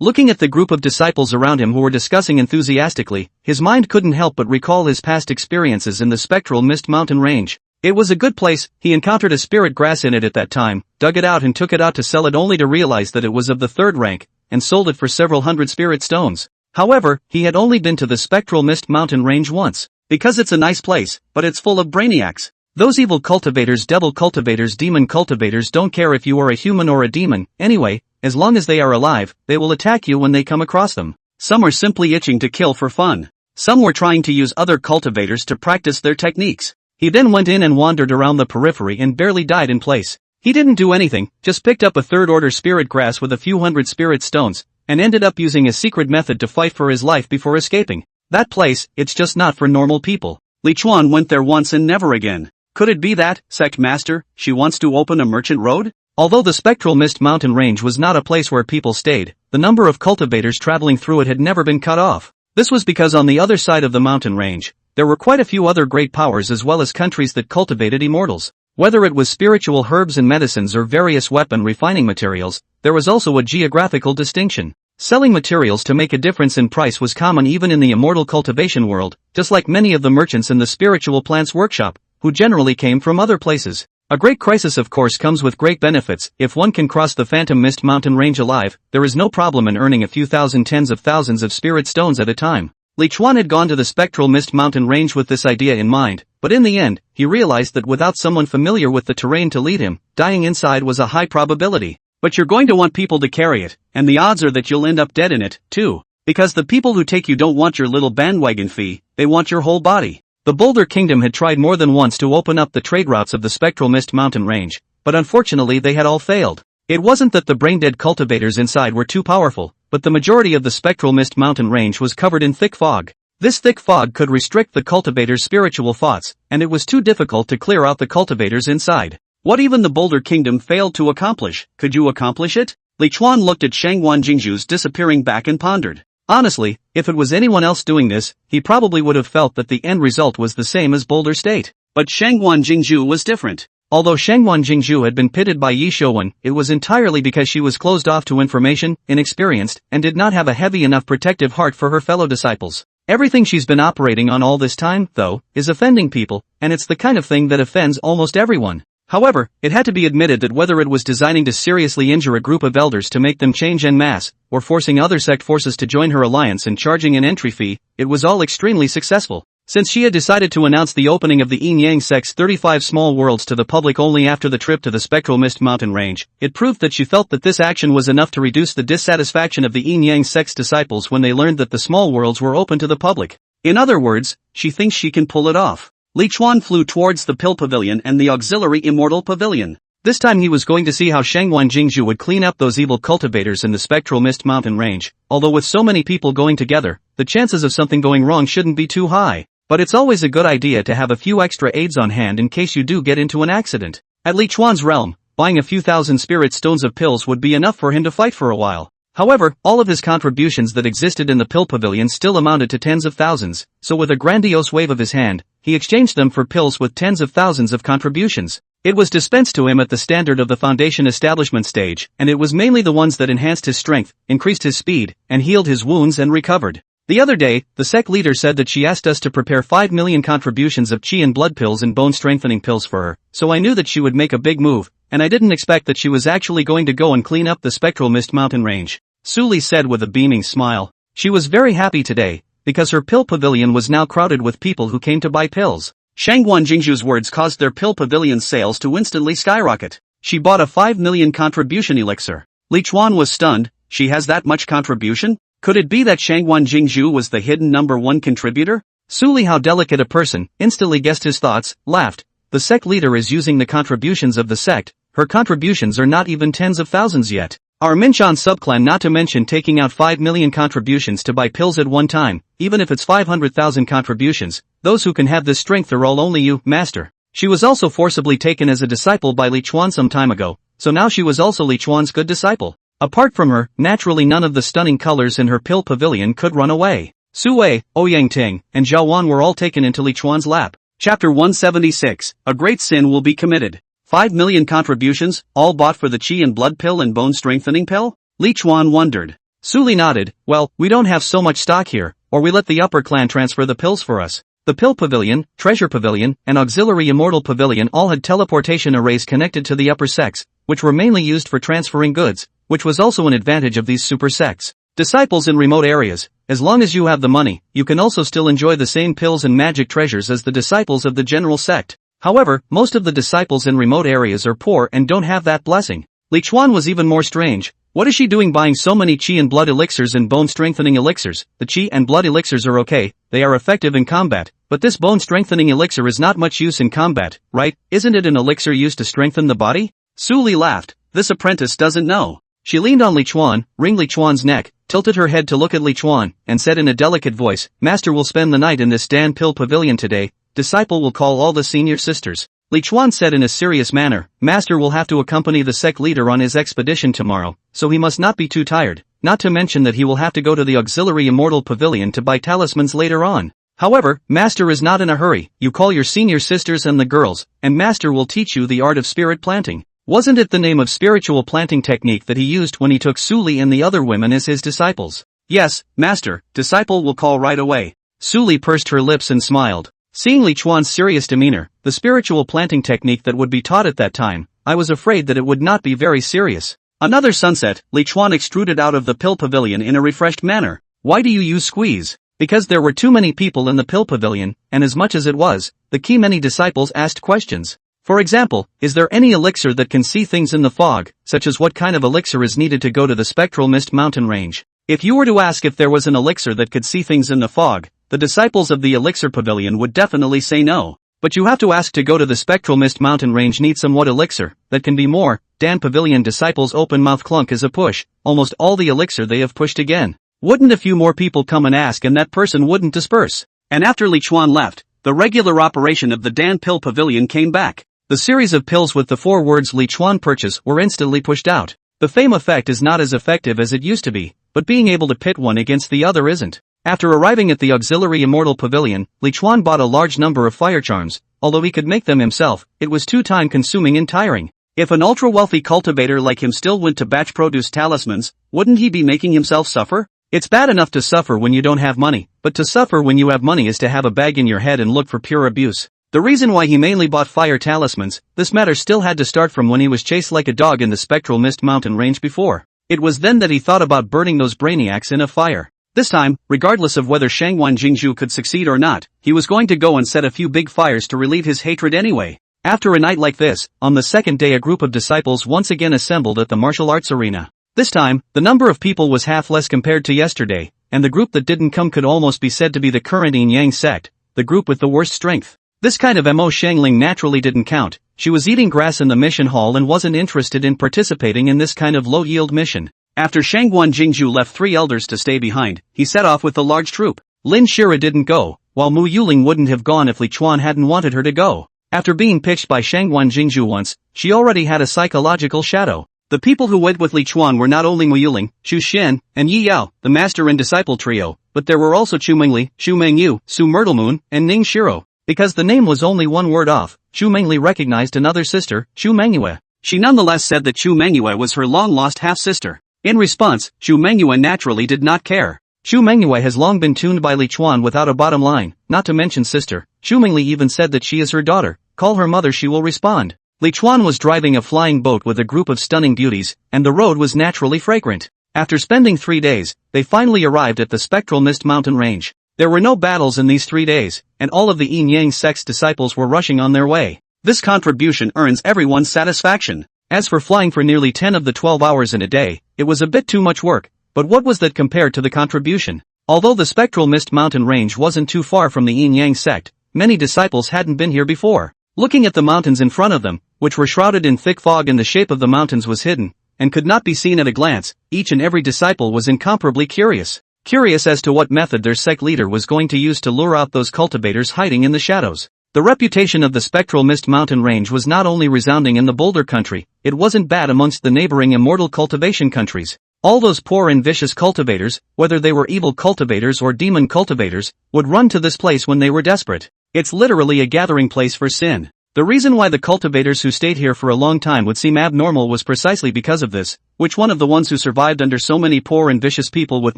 Looking at the group of disciples around him who were discussing enthusiastically, his mind couldn't help but recall his past experiences in the spectral mist mountain range. It was a good place. He encountered a spirit grass in it at that time, dug it out and took it out to sell it only to realize that it was of the third rank, and sold it for several hundred spirit stones. However, he had only been to the spectral mist mountain range once. Because it's a nice place, but it's full of brainiacs. Those evil cultivators, devil cultivators, demon cultivators don't care if you are a human or a demon. Anyway, as long as they are alive, they will attack you when they come across them. Some are simply itching to kill for fun. Some were trying to use other cultivators to practice their techniques. He then went in and wandered around the periphery and barely died in place. He didn't do anything, just picked up a third-order spirit grass with a few hundred spirit stones, and ended up using a secret method to fight for his life before escaping. That place, it's just not for normal people. Li Chuan went there once and never again. Could it be that, sect master, she wants to open a merchant road? Although the spectral mist mountain range was not a place where people stayed, the number of cultivators traveling through it had never been cut off. This was because on the other side of the mountain range, there were quite a few other great powers as well as countries that cultivated immortals. Whether it was spiritual herbs and medicines or various weapon refining materials, there was also a geographical distinction. Selling materials to make a difference in price was common even in the immortal cultivation world, just like many of the merchants in the spiritual plants workshop, who generally came from other places. A great crisis of course comes with great benefits. If one can cross the Phantom Mist mountain range alive, there is no problem in earning a few thousand tens of thousands of spirit stones at a time. Li Chuan had gone to the spectral mist mountain range with this idea in mind, but in the end, he realized that without someone familiar with the terrain to lead him, dying inside was a high probability. But you're going to want people to carry it, and the odds are that you'll end up dead in it, too. Because the people who take you don't want your little bandwagon fee, they want your whole body. The Boulder Kingdom had tried more than once to open up the trade routes of the Spectral Mist mountain range, but unfortunately they had all failed. It wasn't that the brain-dead cultivators inside were too powerful, but the majority of the Spectral Mist mountain range was covered in thick fog. This thick fog could restrict the cultivators' spiritual thoughts, and it was too difficult to clear out the cultivators inside. What even the Boulder Kingdom failed to accomplish, could you accomplish it? Li Chuan looked at Shangwan Jingzhu's disappearing back and pondered. Honestly, if it was anyone else doing this, he probably would have felt that the end result was the same as Boulder State. But Shangwan Jingzhu was different. Although Shangwan Jingzhu had been pitted by Yi Shouwen, it was entirely because she was closed off to information, inexperienced, and did not have a heavy enough protective heart for her fellow disciples. Everything she's been operating on all this time, though, is offending people, and it's the kind of thing that offends almost everyone. However, it had to be admitted that whether it was designing to seriously injure a group of elders to make them change en masse, or forcing other sect forces to join her alliance and charging an entry fee, it was all extremely successful. Since she had decided to announce the opening of the Yin Yang sect's 35 small worlds to the public only after the trip to the Spectral Mist mountain range, it proved that she felt that this action was enough to reduce the dissatisfaction of the Yin Yang sect's disciples when they learned that the small worlds were open to the public. In other words, she thinks she can pull it off. Li Chuan flew towards the Pill Pavilion and the auxiliary Immortal Pavilion. This time he was going to see how Shangwan Jingzhu would clean up those evil cultivators in the Spectral Mist mountain range. Although with so many people going together, the chances of something going wrong shouldn't be too high. But it's always a good idea to have a few extra aids on hand in case you do get into an accident. At Li Chuan's realm, buying a few thousand spirit stones of pills would be enough for him to fight for a while. However, all of his contributions that existed in the Pill Pavilion still amounted to tens of thousands, so with a grandiose wave of his hand, he exchanged them for pills with tens of thousands of contributions. It was dispensed to him at the standard of the Foundation establishment stage, and it was mainly the ones that enhanced his strength, increased his speed, and healed his wounds and recovered. The other day, the sect leader said that she asked us to prepare 5 million contributions of chi and blood pills and bone-strengthening pills for her, so I knew that she would make a big move, and I didn't expect that she was actually going to go and clean up the Spectral Mist mountain range. Su Li said with a beaming smile. She was very happy today, because her pill pavilion was now crowded with people who came to buy pills. Shangwan Jingzhu's words caused their pill pavilion sales to instantly skyrocket. She bought a 5 million contribution elixir. Li Chuan was stunned. She has that much contribution? Could it be that Shangwan Jingzhu was the hidden number one contributor? Su Li, how delicate a person, instantly guessed his thoughts, laughed. The sect leader is using the contributions of the sect. Her contributions are not even tens of thousands yet. Our Minchan subclan, not to mention taking out 5 million contributions to buy pills at one time, even if it's 500,000 contributions, those who can have this strength are all only you, master. She was also forcibly taken as a disciple by Li Chuan some time ago, so now she was also Li Chuan's good disciple. Apart from her, naturally none of the stunning colors in her pill pavilion could run away. Su Wei, Ouyang Ting, and Zhao Wan were all taken into Li Chuan's lap. Chapter 176, A Great Sin Will Be Committed. 5 million contributions, all bought for the chi and blood pill and bone strengthening pill? Li Chuan wondered. Su Li nodded. Well, we don't have so much stock here, or we let the upper clan transfer the pills for us. The Pill Pavilion, Treasure Pavilion, and Auxiliary Immortal Pavilion all had teleportation arrays connected to the upper sects, which were mainly used for transferring goods, which was also an advantage of these super sects. Disciples in remote areas, as long as you have the money, you can also still enjoy the same pills and magic treasures as the disciples of the general sect. However, most of the disciples in remote areas are poor and don't have that blessing. Li Chuan was even more strange. What is she doing buying so many chi and blood elixirs and bone strengthening elixirs? The chi and blood elixirs are okay, they are effective in combat, but this bone strengthening elixir is not much use in combat, right? Isn't it an elixir used to strengthen the body? Su Li laughed. This apprentice doesn't know. She leaned on Li Chuan, wringed Li Chuan's neck, tilted her head to look at Li Chuan, and said in a delicate voice, Master will spend the night in this Dan Pill Pavilion today. Disciple will call all the senior sisters. Li Chuan said in a serious manner, Master will have to accompany the sect leader on his expedition tomorrow, so he must not be too tired, not to mention that he will have to go to the Auxiliary Immortal Pavilion to buy talismans later on. However, Master is not in a hurry. You call your senior sisters and the girls, and Master will teach you the art of spirit planting. Wasn't it the name of spiritual planting technique that he used when he took Su Li and the other women as his disciples? Yes, Master, disciple will call right away. Su Li pursed her lips and smiled. Seeing Li Chuan's serious demeanor, the spiritual planting technique that would be taught at that time, I was afraid that it would not be very serious. Another sunset, Li Chuan extruded out of the pill pavilion in a refreshed manner. Why do you use squeeze? Because there were too many people in the pill pavilion, and as much as it was, the key many disciples asked questions. For example, is there any elixir that can see things in the fog, such as what kind of elixir is needed to go to the spectral mist mountain range? If you were to ask if there was an elixir that could see things in the fog, the disciples of the elixir pavilion would definitely say no. But you have to ask to go to the spectral mist mountain range need somewhat elixir, that can be more. Dan pavilion disciples open mouth clunk as a push, almost all the elixir they have pushed again. Wouldn't a few more people come and ask and that person wouldn't disperse? And after Li Chuan left, the regular operation of the Dan pill pavilion came back. The series of pills with the 4 words Li Chuan purchase were instantly pushed out. The fame effect is not as effective as it used to be, but being able to pit one against the other isn't. After arriving at the auxiliary immortal pavilion, Li Chuan bought a large number of fire charms. Although he could make them himself, it was too time-consuming and tiring. If an ultra-wealthy cultivator like him still went to batch-produce talismans, wouldn't he be making himself suffer? It's bad enough to suffer when you don't have money, but to suffer when you have money is to have a bag in your head and look for pure abuse. The reason why he mainly bought fire talismans, this matter still had to start from when he was chased like a dog in the spectral mist mountain range before. It was then that he thought about burning those brainiacs in a fire. This time, regardless of whether Shangwan Jingzhu could succeed or not, he was going to go and set a few big fires to relieve his hatred anyway. After a night like this, on the second day a group of disciples once again assembled at the martial arts arena. This time, the number of people was half less compared to yesterday, and the group that didn't come could almost be said to be the current Yin Yang sect, the group with the worst strength. This kind of Mo Xiangling naturally didn't count. She was eating grass in the mission hall and wasn't interested in participating in this kind of low-yield mission. After Shangwan Jingzhu left 3 elders to stay behind, he set off with the large troop. Lin Shira didn't go, while Mu Yuling wouldn't have gone if Li Chuan hadn't wanted her to go. After being pitched by Shangwan Jingzhu once, she already had a psychological shadow. The people who went with Li Chuan were not only Mu Yuling, Xu Xian, and Yi Yao, the master and disciple trio, but there were also Chu Mengyou, Chu Mengyou, Su Myrtlemoon, and Ning Shiro. Because the name was only one word off, Chu Mengyou recognized another sister, Chu Mengyou. She nonetheless said that Chu Mengyou was her long-lost half-sister. In response, Chu Mengyou naturally did not care. Chu Mengyou has long been tuned by Li Chuan without a bottom line, not to mention sister. Chu Mengyou even said that she is her daughter. Call her mother, she will respond. Li Chuan was driving a flying boat with a group of stunning beauties, and the road was naturally fragrant. After spending 3 days, they finally arrived at the spectral mist mountain range. There were no battles in these 3 days, and all of the Yin Yang sect's disciples were rushing on their way. This contribution earns everyone's satisfaction. As for flying for nearly 10 of the 12 hours in a day, it was a bit too much work, but what was that compared to the contribution? Although the spectral mist mountain range wasn't too far from the Yin Yang sect, many disciples hadn't been here before. Looking at the mountains in front of them, which were shrouded in thick fog and the shape of the mountains was hidden, and could not be seen at a glance, each and every disciple was incomparably curious. Curious as to what method their sect leader was going to use to lure out those cultivators hiding in the shadows. The reputation of the spectral mist mountain range was not only resounding in the Boulder country, it wasn't bad amongst the neighboring immortal cultivation countries. All those poor and vicious cultivators, whether they were evil cultivators or demon cultivators, would run to this place when they were desperate. It's literally a gathering place for sin. The reason why the cultivators who stayed here for a long time would seem abnormal was precisely because of this. Which one of the ones who survived under so many poor and vicious people with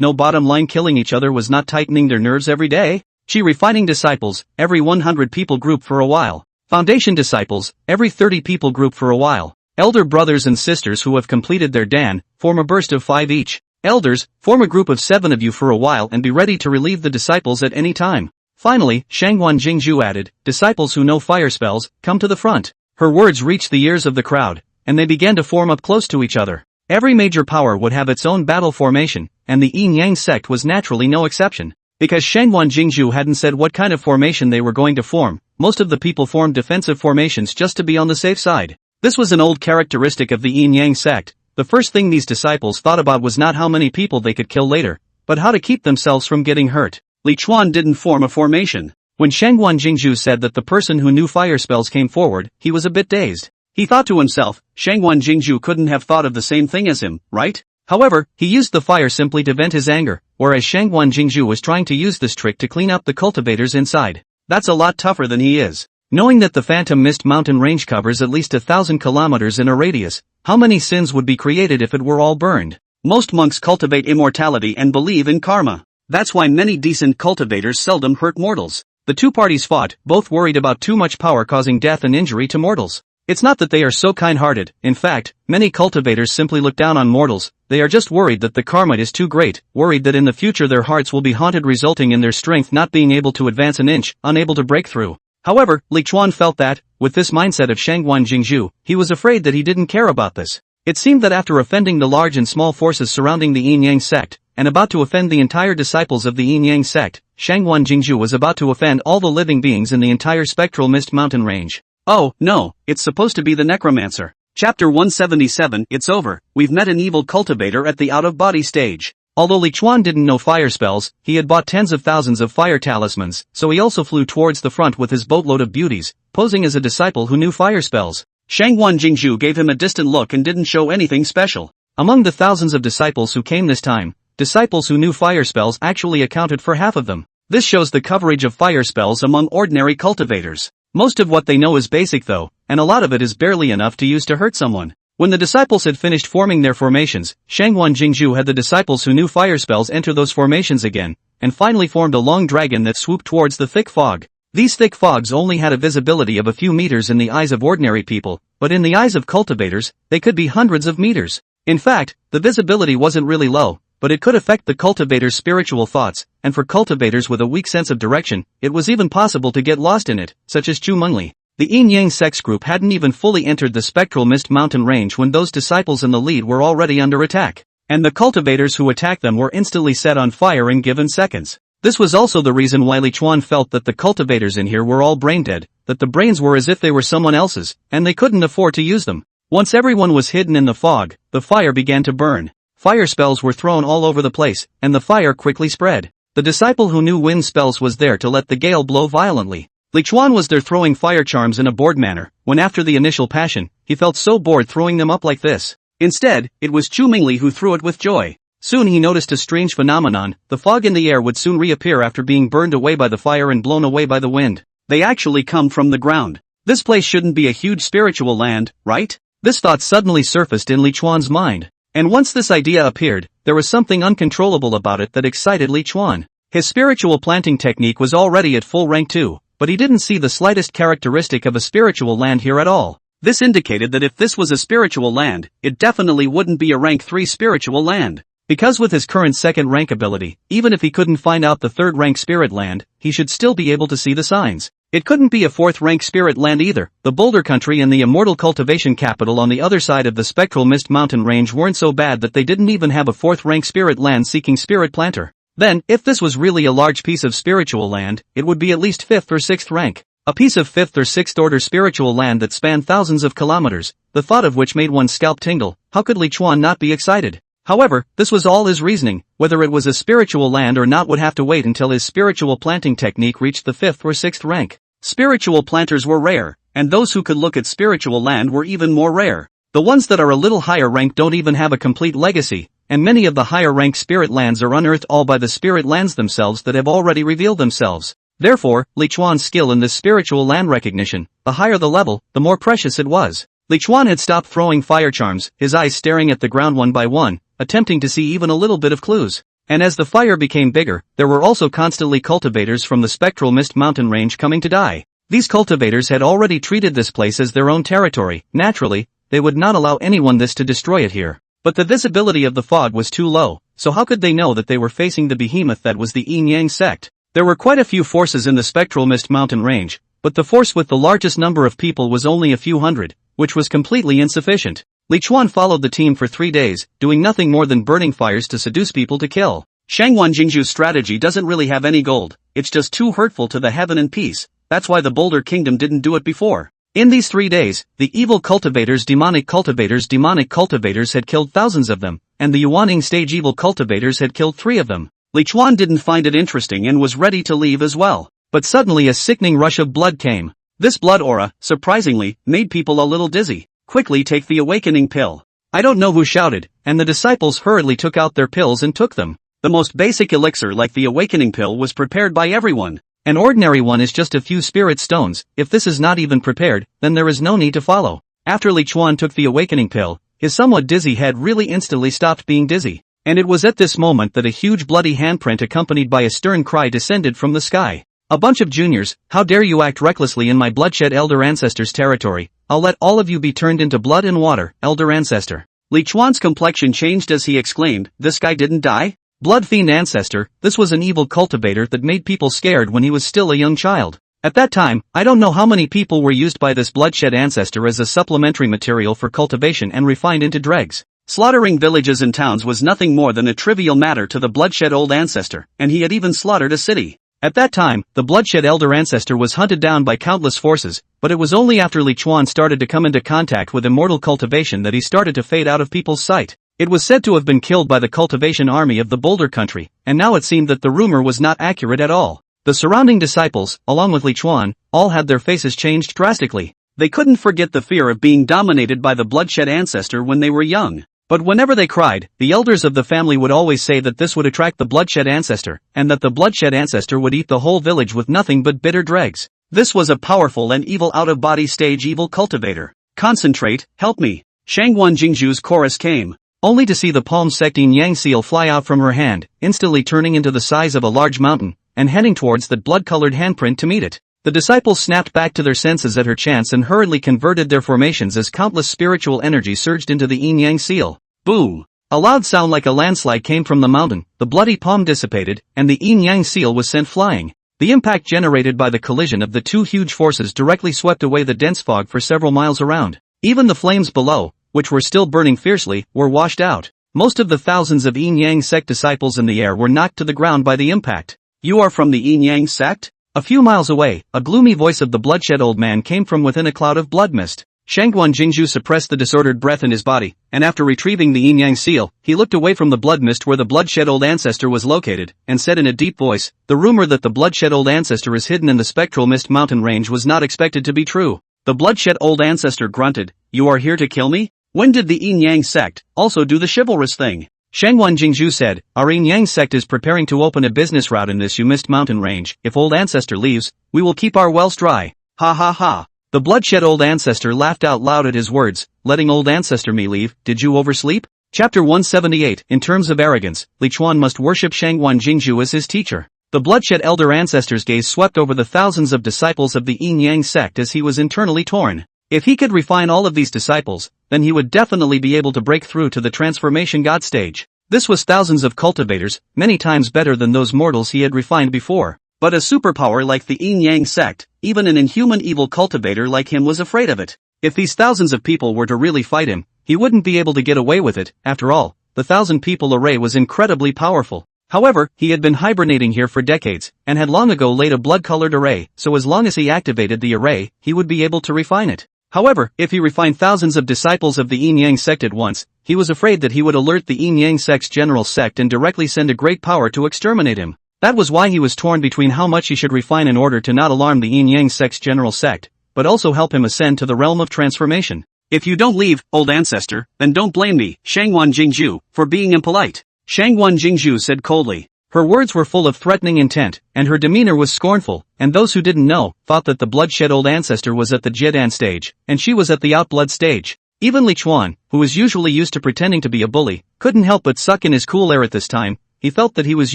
no bottom line killing each other was not tightening their nerves every day? Refining disciples, every 100 people group for a while. Foundation disciples, every 30 people group for a while. Elder brothers and sisters who have completed their Dan, form a burst of 5 each. Elders, form a group of 7 of you for a while and be ready to relieve the disciples at any time. Finally, Shangwan Jingzhu added, disciples who know fire spells, come to the front. Her words reached the ears of the crowd, and they began to form up close to each other. Every major power would have its own battle formation, and the Yin Yang sect was naturally no exception. Because Shangwan Jingzhu hadn't said what kind of formation they were going to form, most of the people formed defensive formations just to be on the safe side. This was an old characteristic of the Yin Yang sect. The first thing these disciples thought about was not how many people they could kill later, but how to keep themselves from getting hurt. Li Chuan didn't form a formation. When Shangwan Jingzhu said that the person who knew fire spells came forward, he was a bit dazed. He thought to himself, Shangwan Jingzhu couldn't have thought of the same thing as him, right? However, he used the fire simply to vent his anger, whereas Shangwan Jingzhu was trying to use this trick to clean up the cultivators inside. That's a lot tougher than he is. Knowing that the Phantom Mist mountain range covers at least 1,000 kilometers in a radius, how many sins would be created if it were all burned? Most monks cultivate immortality and believe in karma. That's why many decent cultivators seldom hurt mortals. The two parties fought, both worried about too much power causing death and injury to mortals. It's not that they are so kind-hearted, in fact, many cultivators simply look down on mortals, they are just worried that the karma is too great, worried that in the future their hearts will be haunted resulting in their strength not being able to advance an inch, unable to break through. However, Li Chuan felt that, with this mindset of Shangguan Jingzhu, he was afraid that he didn't care about this. It seemed that after offending the large and small forces surrounding the Yin-Yang sect, and about to offend the entire disciples of the Yin-Yang sect, Shangguan Jingzhu was about to offend all the living beings in the entire spectral mist mountain range. Oh, no, it's supposed to be the necromancer. Chapter 177, it's over, we've met an evil cultivator at the out-of-body stage. Although Li Chuan didn't know fire spells, he had bought tens of thousands of fire talismans, so he also flew towards the front with his boatload of beauties, posing as a disciple who knew fire spells. Shangguan Jingzhu gave him a distant look and didn't show anything special. Among the thousands of disciples who came this time, disciples who knew fire spells actually accounted for half of them. This shows the coverage of fire spells among ordinary cultivators. Most of what they know is basic though, and a lot of it is barely enough to use to hurt someone. When the disciples had finished forming their formations, Shangguan Jingzhu had the disciples who knew fire spells enter those formations again, and finally formed a long dragon that swooped towards the thick fog. These thick fogs only had a visibility of a few meters in the eyes of ordinary people, but in the eyes of cultivators, they could be hundreds of meters. In fact, the visibility wasn't really low, but it could affect the cultivator's spiritual thoughts, and for cultivators with a weak sense of direction, it was even possible to get lost in it, such as Chu Mengyou. The Yin-Yang sect's group hadn't even fully entered the spectral mist mountain range when those disciples in the lead were already under attack, and the cultivators who attacked them were instantly set on fire in given seconds. This was also the reason why Li Chuan felt that the cultivators in here were all brain-dead, that the brains were as if they were someone else's, and they couldn't afford to use them. Once everyone was hidden in the fog, the fire began to burn. Fire spells were thrown all over the place, and the fire quickly spread. The disciple who knew wind spells was there to let the gale blow violently. Li Chuan was there throwing fire charms in a bored manner, when after the initial passion, he felt so bored throwing them up like this. Instead, it was Chu Mengyou who threw it with joy. Soon he noticed a strange phenomenon, the fog in the air would soon reappear after being burned away by the fire and blown away by the wind. They actually come from the ground. This place shouldn't be a huge spiritual land, right? This thought suddenly surfaced in Li Chuan's mind. And once this idea appeared, there was something uncontrollable about it that excited Li Chuan. His spiritual planting technique was already at full rank 2, but he didn't see the slightest characteristic of a spiritual land here at all. This indicated that if this was a spiritual land, it definitely wouldn't be a rank 3 spiritual land. Because with his current second rank ability, even if he couldn't find out the third rank spirit land, he should still be able to see the signs. It couldn't be a fourth rank spirit land either. The Boulder Country and the immortal cultivation capital on the other side of the spectral mist mountain range weren't so bad that they didn't even have a fourth rank spirit land seeking spirit planter. Then, if this was really a large piece of spiritual land, it would be at least 5th or 6th rank. A piece of 5th or 6th order spiritual land that spanned thousands of kilometers, the thought of which made one's scalp tingle. How could Li Chuan not be excited? However, this was all his reasoning. Whether it was a spiritual land or not would have to wait until his spiritual planting technique reached the 5th or 6th rank. Spiritual planters were rare, and those who could look at spiritual land were even more rare. The ones that are a little higher rank don't even have a complete legacy, and many of the higher rank spirit lands are unearthed all by the spirit lands themselves that have already revealed themselves. Therefore, Li Chuan's skill in this spiritual land recognition, the higher the level, the more precious it was. Li Chuan had stopped throwing fire charms, his eyes staring at the ground one by one, attempting to see even a little bit of clues. And as the fire became bigger, there were also constantly cultivators from the spectral mist mountain range coming to die. These cultivators had already treated this place as their own territory. Naturally, they would not allow anyone this to destroy it here. But the visibility of the fog was too low, so how could they know that they were facing the behemoth that was the Yin-Yang sect? There were quite a few forces in the spectral mist mountain range, but the force with the largest number of people was only a few hundred, which was completely insufficient. Li Chuan followed the team for 3 days, doing nothing more than burning fires to seduce people to kill. Shangguan Jingzhu's strategy doesn't really have any gold, it's just too hurtful to the heaven and peace, that's why the Boulder Kingdom didn't do it before. In these 3 days, the evil cultivators demonic cultivators had killed thousands of them, and the Yuaning stage evil cultivators had killed 3 of them. Li Chuan didn't find it interesting and was ready to leave as well. But suddenly a sickening rush of blood came. This blood aura, surprisingly, made people a little dizzy. Quickly take the awakening pill. I don't know who shouted, and the disciples hurriedly took out their pills and took them. The most basic elixir like the awakening pill was prepared by everyone. An ordinary one is just a few spirit stones. If this is not even prepared, then there is no need to follow. After Li Chuan took the awakening pill, his somewhat dizzy head really instantly stopped being dizzy. And it was at this moment that a huge bloody handprint accompanied by a stern cry descended from the sky. A bunch of juniors, how dare you act recklessly in my bloodshed elder ancestor's territory. I'll let all of you be turned into blood and water, elder ancestor. Li Chuan's complexion changed as he exclaimed, this guy didn't die? Blood fiend ancestor, this was an evil cultivator that made people scared when he was still a young child. At that time, I don't know how many people were used by this bloodshed ancestor as a supplementary material for cultivation and refined into dregs. Slaughtering villages and towns was nothing more than a trivial matter to the bloodshed old ancestor, and he had even slaughtered a city. At that time, the bloodshed elder ancestor was hunted down by countless forces, but it was only after Li Chuan started to come into contact with immortal cultivation that he started to fade out of people's sight. It was said to have been killed by the cultivation army of the Boulder country, and now it seemed that the rumor was not accurate at all. The surrounding disciples, along with Li Chuan, all had their faces changed drastically. They couldn't forget the fear of being dominated by the bloodshed ancestor when they were young. But whenever they cried, the elders of the family would always say that this would attract the bloodshed ancestor, and that the bloodshed ancestor would eat the whole village with nothing but bitter dregs. This was a powerful and evil out-of-body stage evil cultivator. Concentrate, help me. Shangwan Jingzhu's chorus came, only to see the palm sect yin yang seal fly out from her hand, instantly turning into the size of a large mountain, and heading towards that blood-colored handprint to meet it. The disciples snapped back to their senses at her chants and hurriedly converted their formations as countless spiritual energy surged into the yin-yang seal. Boom! A loud sound like a landslide came from the mountain, the bloody palm dissipated, and the yin-yang seal was sent flying. The impact generated by the collision of the two huge forces directly swept away the dense fog for several miles around. Even the flames below, which were still burning fiercely, were washed out. Most of the thousands of yin-yang sect disciples in the air were knocked to the ground by the impact. You are from the yin-yang sect? A few miles away, a gloomy voice of the bloodshed old man came from within a cloud of blood mist. Shangwan Jingzhu suppressed the disordered breath in his body, and after retrieving the yin-yang seal, he looked away from the blood mist where the bloodshed old ancestor was located, and said in a deep voice, the rumor that the bloodshed old ancestor is hidden in the spectral mist mountain range was not expected to be true. The bloodshed old ancestor grunted, you are here to kill me? When did the yin-yang sect also do the chivalrous thing? Shangwan Jingzhu said, our yin-yang sect is preparing to open a business route in this mist mountain range. If old ancestor leaves, we will keep our wells dry. Ha ha ha. The bloodshed old ancestor laughed out loud at his words, letting old ancestor me leave, did you oversleep? Chapter 178. In terms of arrogance, Li Chuan must worship Shangwan Jingzhu as his teacher. The bloodshed elder ancestor's gaze swept over the thousands of disciples of the yin-yang sect as he was internally torn. If he could refine all of these disciples, then he would definitely be able to break through to the transformation god stage. This was thousands of cultivators, many times better than those mortals he had refined before. But a superpower like the yin-yang sect, even an inhuman evil cultivator like him was afraid of it. If these thousands of people were to really fight him, he wouldn't be able to get away with it. After all, the 1,000-people array was incredibly powerful. However, he had been hibernating here for decades, and had long ago laid a blood-colored array, so as long as he activated the array, he would be able to refine it. However, if he refined thousands of disciples of the yin-yang sect at once, he was afraid that he would alert the yin-yang sect's general sect and directly send a great power to exterminate him. That was why he was torn between how much he should refine in order to not alarm the yin-yang sect's general sect, but also help him ascend to the realm of transformation. If you don't leave, old ancestor, then don't blame me, Shangwan Jingzhu, for being impolite. Shangwan Jingzhu said coldly. Her words were full of threatening intent, and her demeanor was scornful, and those who didn't know, thought that the bloodshed old ancestor was at the Jiedan stage, and she was at the outblood stage. Even Li Chuan, who was usually used to pretending to be a bully, couldn't help but suck in his cool air at this time. He felt that he was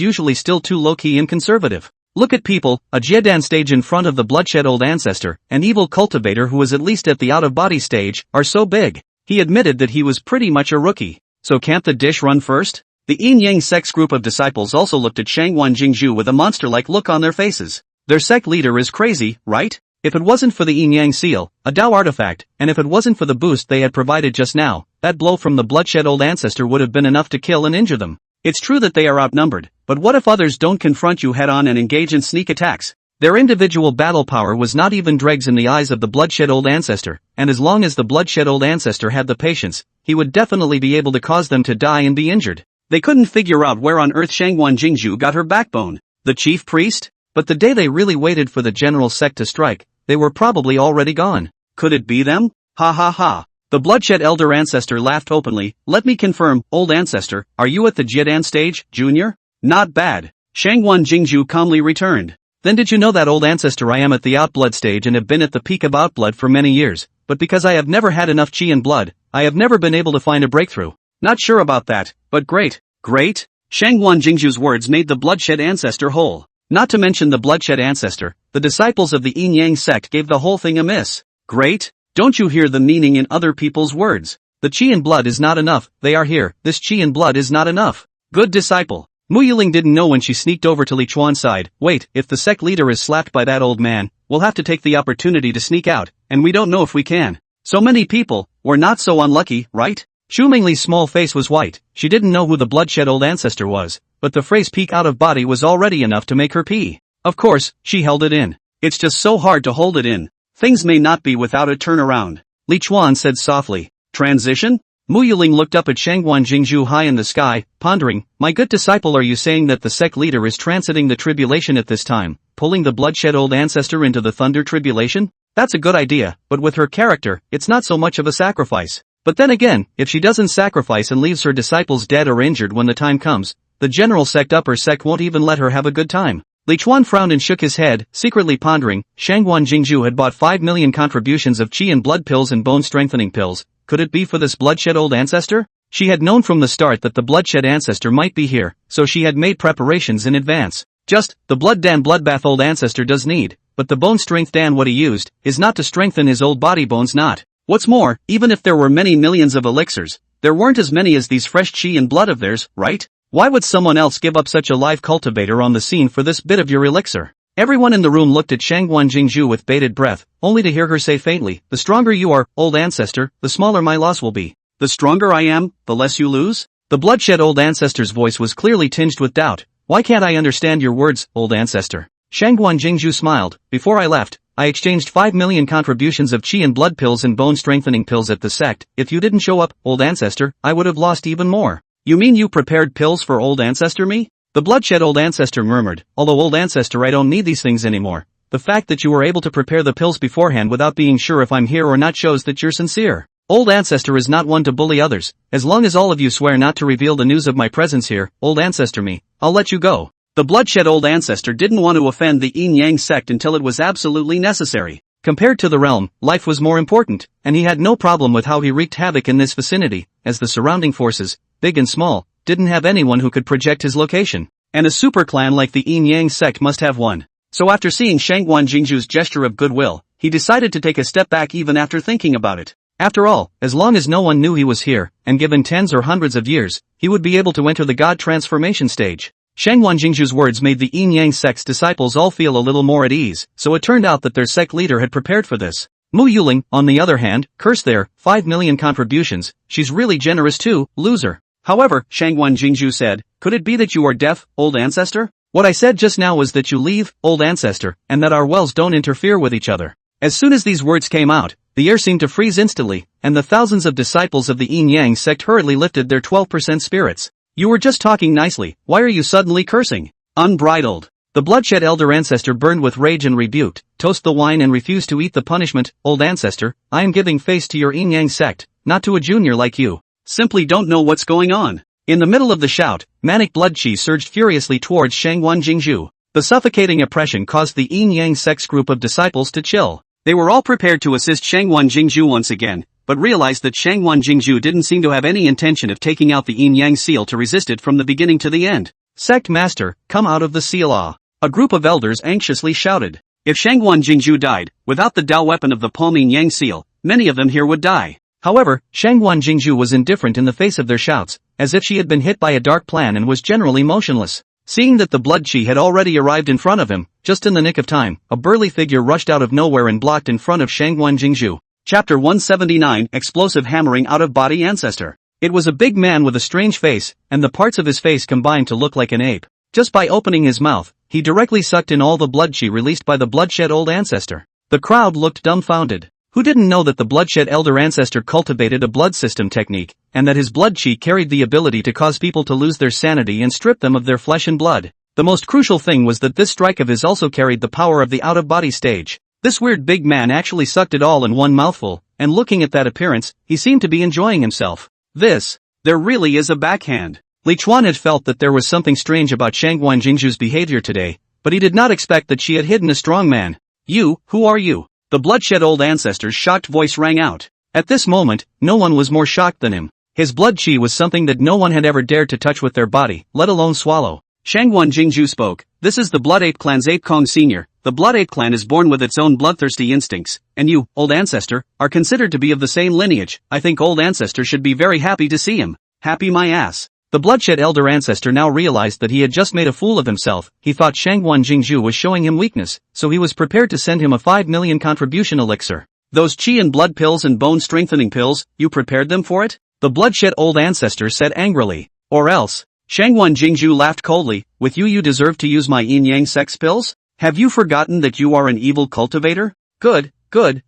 usually still too low-key and conservative. Look at people, a Jiedan stage in front of the bloodshed old ancestor, an evil cultivator who was at least at the out-of-body stage, are so big. He admitted that he was pretty much a rookie. So can't the dish run first? The yin-yang sect's group of disciples also looked at Shangwan Jingzhu with a monster-like look on their faces. Their sect leader is crazy, right? If it wasn't for the yin-yang seal, a Dao artifact, and if it wasn't for the boost they had provided just now, that blow from the bloodshed old ancestor would have been enough to kill and injure them. It's true that they are outnumbered, but what if others don't confront you head-on and engage in sneak attacks? Their individual battle power was not even dregs in the eyes of the bloodshed old ancestor, and as long as the bloodshed old ancestor had the patience, he would definitely be able to cause them to die and be injured. They couldn't figure out where on earth Shangwan Jingzhu got her backbone. The chief priest? But the day they really waited for the general sect to strike, they were probably already gone. Could it be them? Ha ha ha. The bloodshed elder ancestor laughed openly. Let me confirm, old ancestor, are you at the Jiedan stage, junior? Not bad. Shangwan Jingzhu calmly returned. Then did you know that, old ancestor, I am at the outblood stage and have been at the peak of outblood for many years, but because I have never had enough chi and blood, I have never been able to find a breakthrough. Not sure about that, but great. Great? Shangwan Jingzhu's words made the bloodshed ancestor whole. Not to mention the bloodshed ancestor, the disciples of the Yin Yang sect gave the whole thing a miss. Great? Don't you hear the meaning in other people's words? The qi and blood is not enough, they are here, this qi and blood is not enough. Good disciple. Mo Xiangling didn't know when she sneaked over to Li Chuan's side. Wait, if the sect leader is slapped by that old man, we'll have to take the opportunity to sneak out, and we don't know if we can. So many people, we're not so unlucky, right? Chu Mengyou's small face was white. She didn't know who the bloodshed old ancestor was, but the phrase peek out of body was already enough to make her pee. Of course, she held it in. It's just so hard to hold it in. Things may not be without a turnaround. Li Chuan said softly. Transition? Mo Xiangling looked up at Shangguan Jingzhu high in the sky, pondering, my good disciple, are you saying that the sect leader is transiting the tribulation at this time, pulling the bloodshed old ancestor into the thunder tribulation? That's a good idea, but with her character, it's not so much of a sacrifice. But then again, if she doesn't sacrifice and leaves her disciples dead or injured when the time comes, the general sect upper sect won't even let her have a good time. Li Chuan frowned and shook his head, secretly pondering. Shangguan Jingzhu had bought 5 million contributions of qi and blood pills and bone-strengthening pills. Could it be for this bloodshed old ancestor? She had known from the start that the bloodshed ancestor might be here, so she had made preparations in advance. Just, the blood-dan bloodbath old ancestor does need, but the bone-strength dan what he used, is not to strengthen his old body bones not. What's more, even if there were many millions of elixirs, there weren't as many as these fresh qi and blood of theirs, right? Why would someone else give up such a live cultivator on the scene for this bit of your elixir? Everyone in the room looked at Shangguan Jingzhu with bated breath, only to hear her say faintly, the stronger you are, old ancestor, the smaller my loss will be. The stronger I am, the less you lose? The bloodshed old ancestor's voice was clearly tinged with doubt. Why can't I understand your words, old ancestor? Shangguan Jingzhu smiled. Before I left, I exchanged 5 million contributions of qi and blood pills and bone-strengthening pills at the sect. If you didn't show up, old ancestor, I would have lost even more. You mean you prepared pills for old ancestor me? The bloodshed old ancestor murmured, although old ancestor I don't need these things anymore. The fact that you were able to prepare the pills beforehand without being sure if I'm here or not shows that you're sincere. Old ancestor is not one to bully others. As long as all of you swear not to reveal the news of my presence here, old ancestor me, I'll let you go. The bloodshed old ancestor didn't want to offend the Yin Yang sect until it was absolutely necessary. Compared to the realm, life was more important, and he had no problem with how he wreaked havoc in this vicinity, as the surrounding forces, big and small, didn't have anyone who could project his location. And a super clan like the Yin Yang sect must have one. So after seeing Shangguan Jingzhu's gesture of goodwill, he decided to take a step back even after thinking about it. After all, as long as no one knew he was here, and given tens or hundreds of years, he would be able to enter the god transformation stage. Shangguan Jingzhu's words made the Yin Yang sect's disciples all feel a little more at ease, so it turned out that their sect leader had prepared for this. Mo Xiangling, on the other hand, cursed their 5 million contributions. She's really generous too, loser. However, Shangguan Jingzhu said, could it be that you are deaf, old ancestor? What I said just now was that you leave, old ancestor, and that our wells don't interfere with each other. As soon as these words came out, the air seemed to freeze instantly, and the thousands of disciples of the Yin Yang sect hurriedly lifted their 12% spirits. You were just talking nicely, why are you suddenly cursing? Unbridled. The bloodshed elder ancestor burned with rage and rebuked, toast the wine and refused to eat the punishment. Old ancestor, I am giving face to your Yin Yang sect, not to a junior like you. Simply don't know what's going on. In the middle of the shout, manic blood qi surged furiously towards Shangguan Jingzhu. The suffocating oppression caused the Yin Yang sect's group of disciples to chill. They were all prepared to assist Shangguan Jingzhu once again, but realized that Shangguan Jingzhu didn't seem to have any intention of taking out the Yin Yang seal to resist it from the beginning to the end. Sect master, come out of the seal. A group of elders anxiously shouted. If Shangguan Jingzhu died, without the Dao weapon of the palm Yin Yang seal, many of them here would die. However, Shangguan Jingzhu was indifferent in the face of their shouts, as if she had been hit by a dark plan and was generally motionless. Seeing that the blood qi had already arrived in front of him, just in the nick of time, a burly figure rushed out of nowhere and blocked in front of Shangguan Jingzhu. Chapter 179, Explosive Hammering Out-of-Body Ancestor. It was a big man with a strange face, and the parts of his face combined to look like an ape. Just by opening his mouth, he directly sucked in all the blood qi released by the bloodshed old ancestor. The crowd looked dumbfounded. Who didn't know that the bloodshed elder ancestor cultivated a blood system technique, and that his blood qi carried the ability to cause people to lose their sanity and strip them of their flesh and blood? The most crucial thing was that this strike of his also carried the power of the out-of-body stage. This weird big man actually sucked it all in one mouthful, and looking at that appearance, he seemed to be enjoying himself. There really is a backhand. Li Chuan had felt that there was something strange about Shangguan Jingzhu's behavior today, but he did not expect that she had hidden a strong man. You, who are you? The bloodshed old ancestor's shocked voice rang out. At this moment, no one was more shocked than him. His blood qi was something that no one had ever dared to touch with their body, let alone swallow. Shangguan Jingzhu spoke. This is the Blood Ape Clan's Ape Kong Sr. The Blood Ape Clan is born with its own bloodthirsty instincts, and you, Old Ancestor, are considered to be of the same lineage. I think Old Ancestor should be very happy to see him. Happy my ass. The bloodshed elder ancestor now realized that he had just made a fool of himself. He thought Shangguan Jingzhu was showing him weakness, so he was prepared to send him a 5 million contribution elixir. Those chi and blood pills and bone strengthening pills, you prepared them for it? The bloodshed old ancestor said angrily. Or else. Shangguan Jingzhu laughed coldly. With you deserve to use my yin-yang sex pills? Have you forgotten that you are an evil cultivator? Good,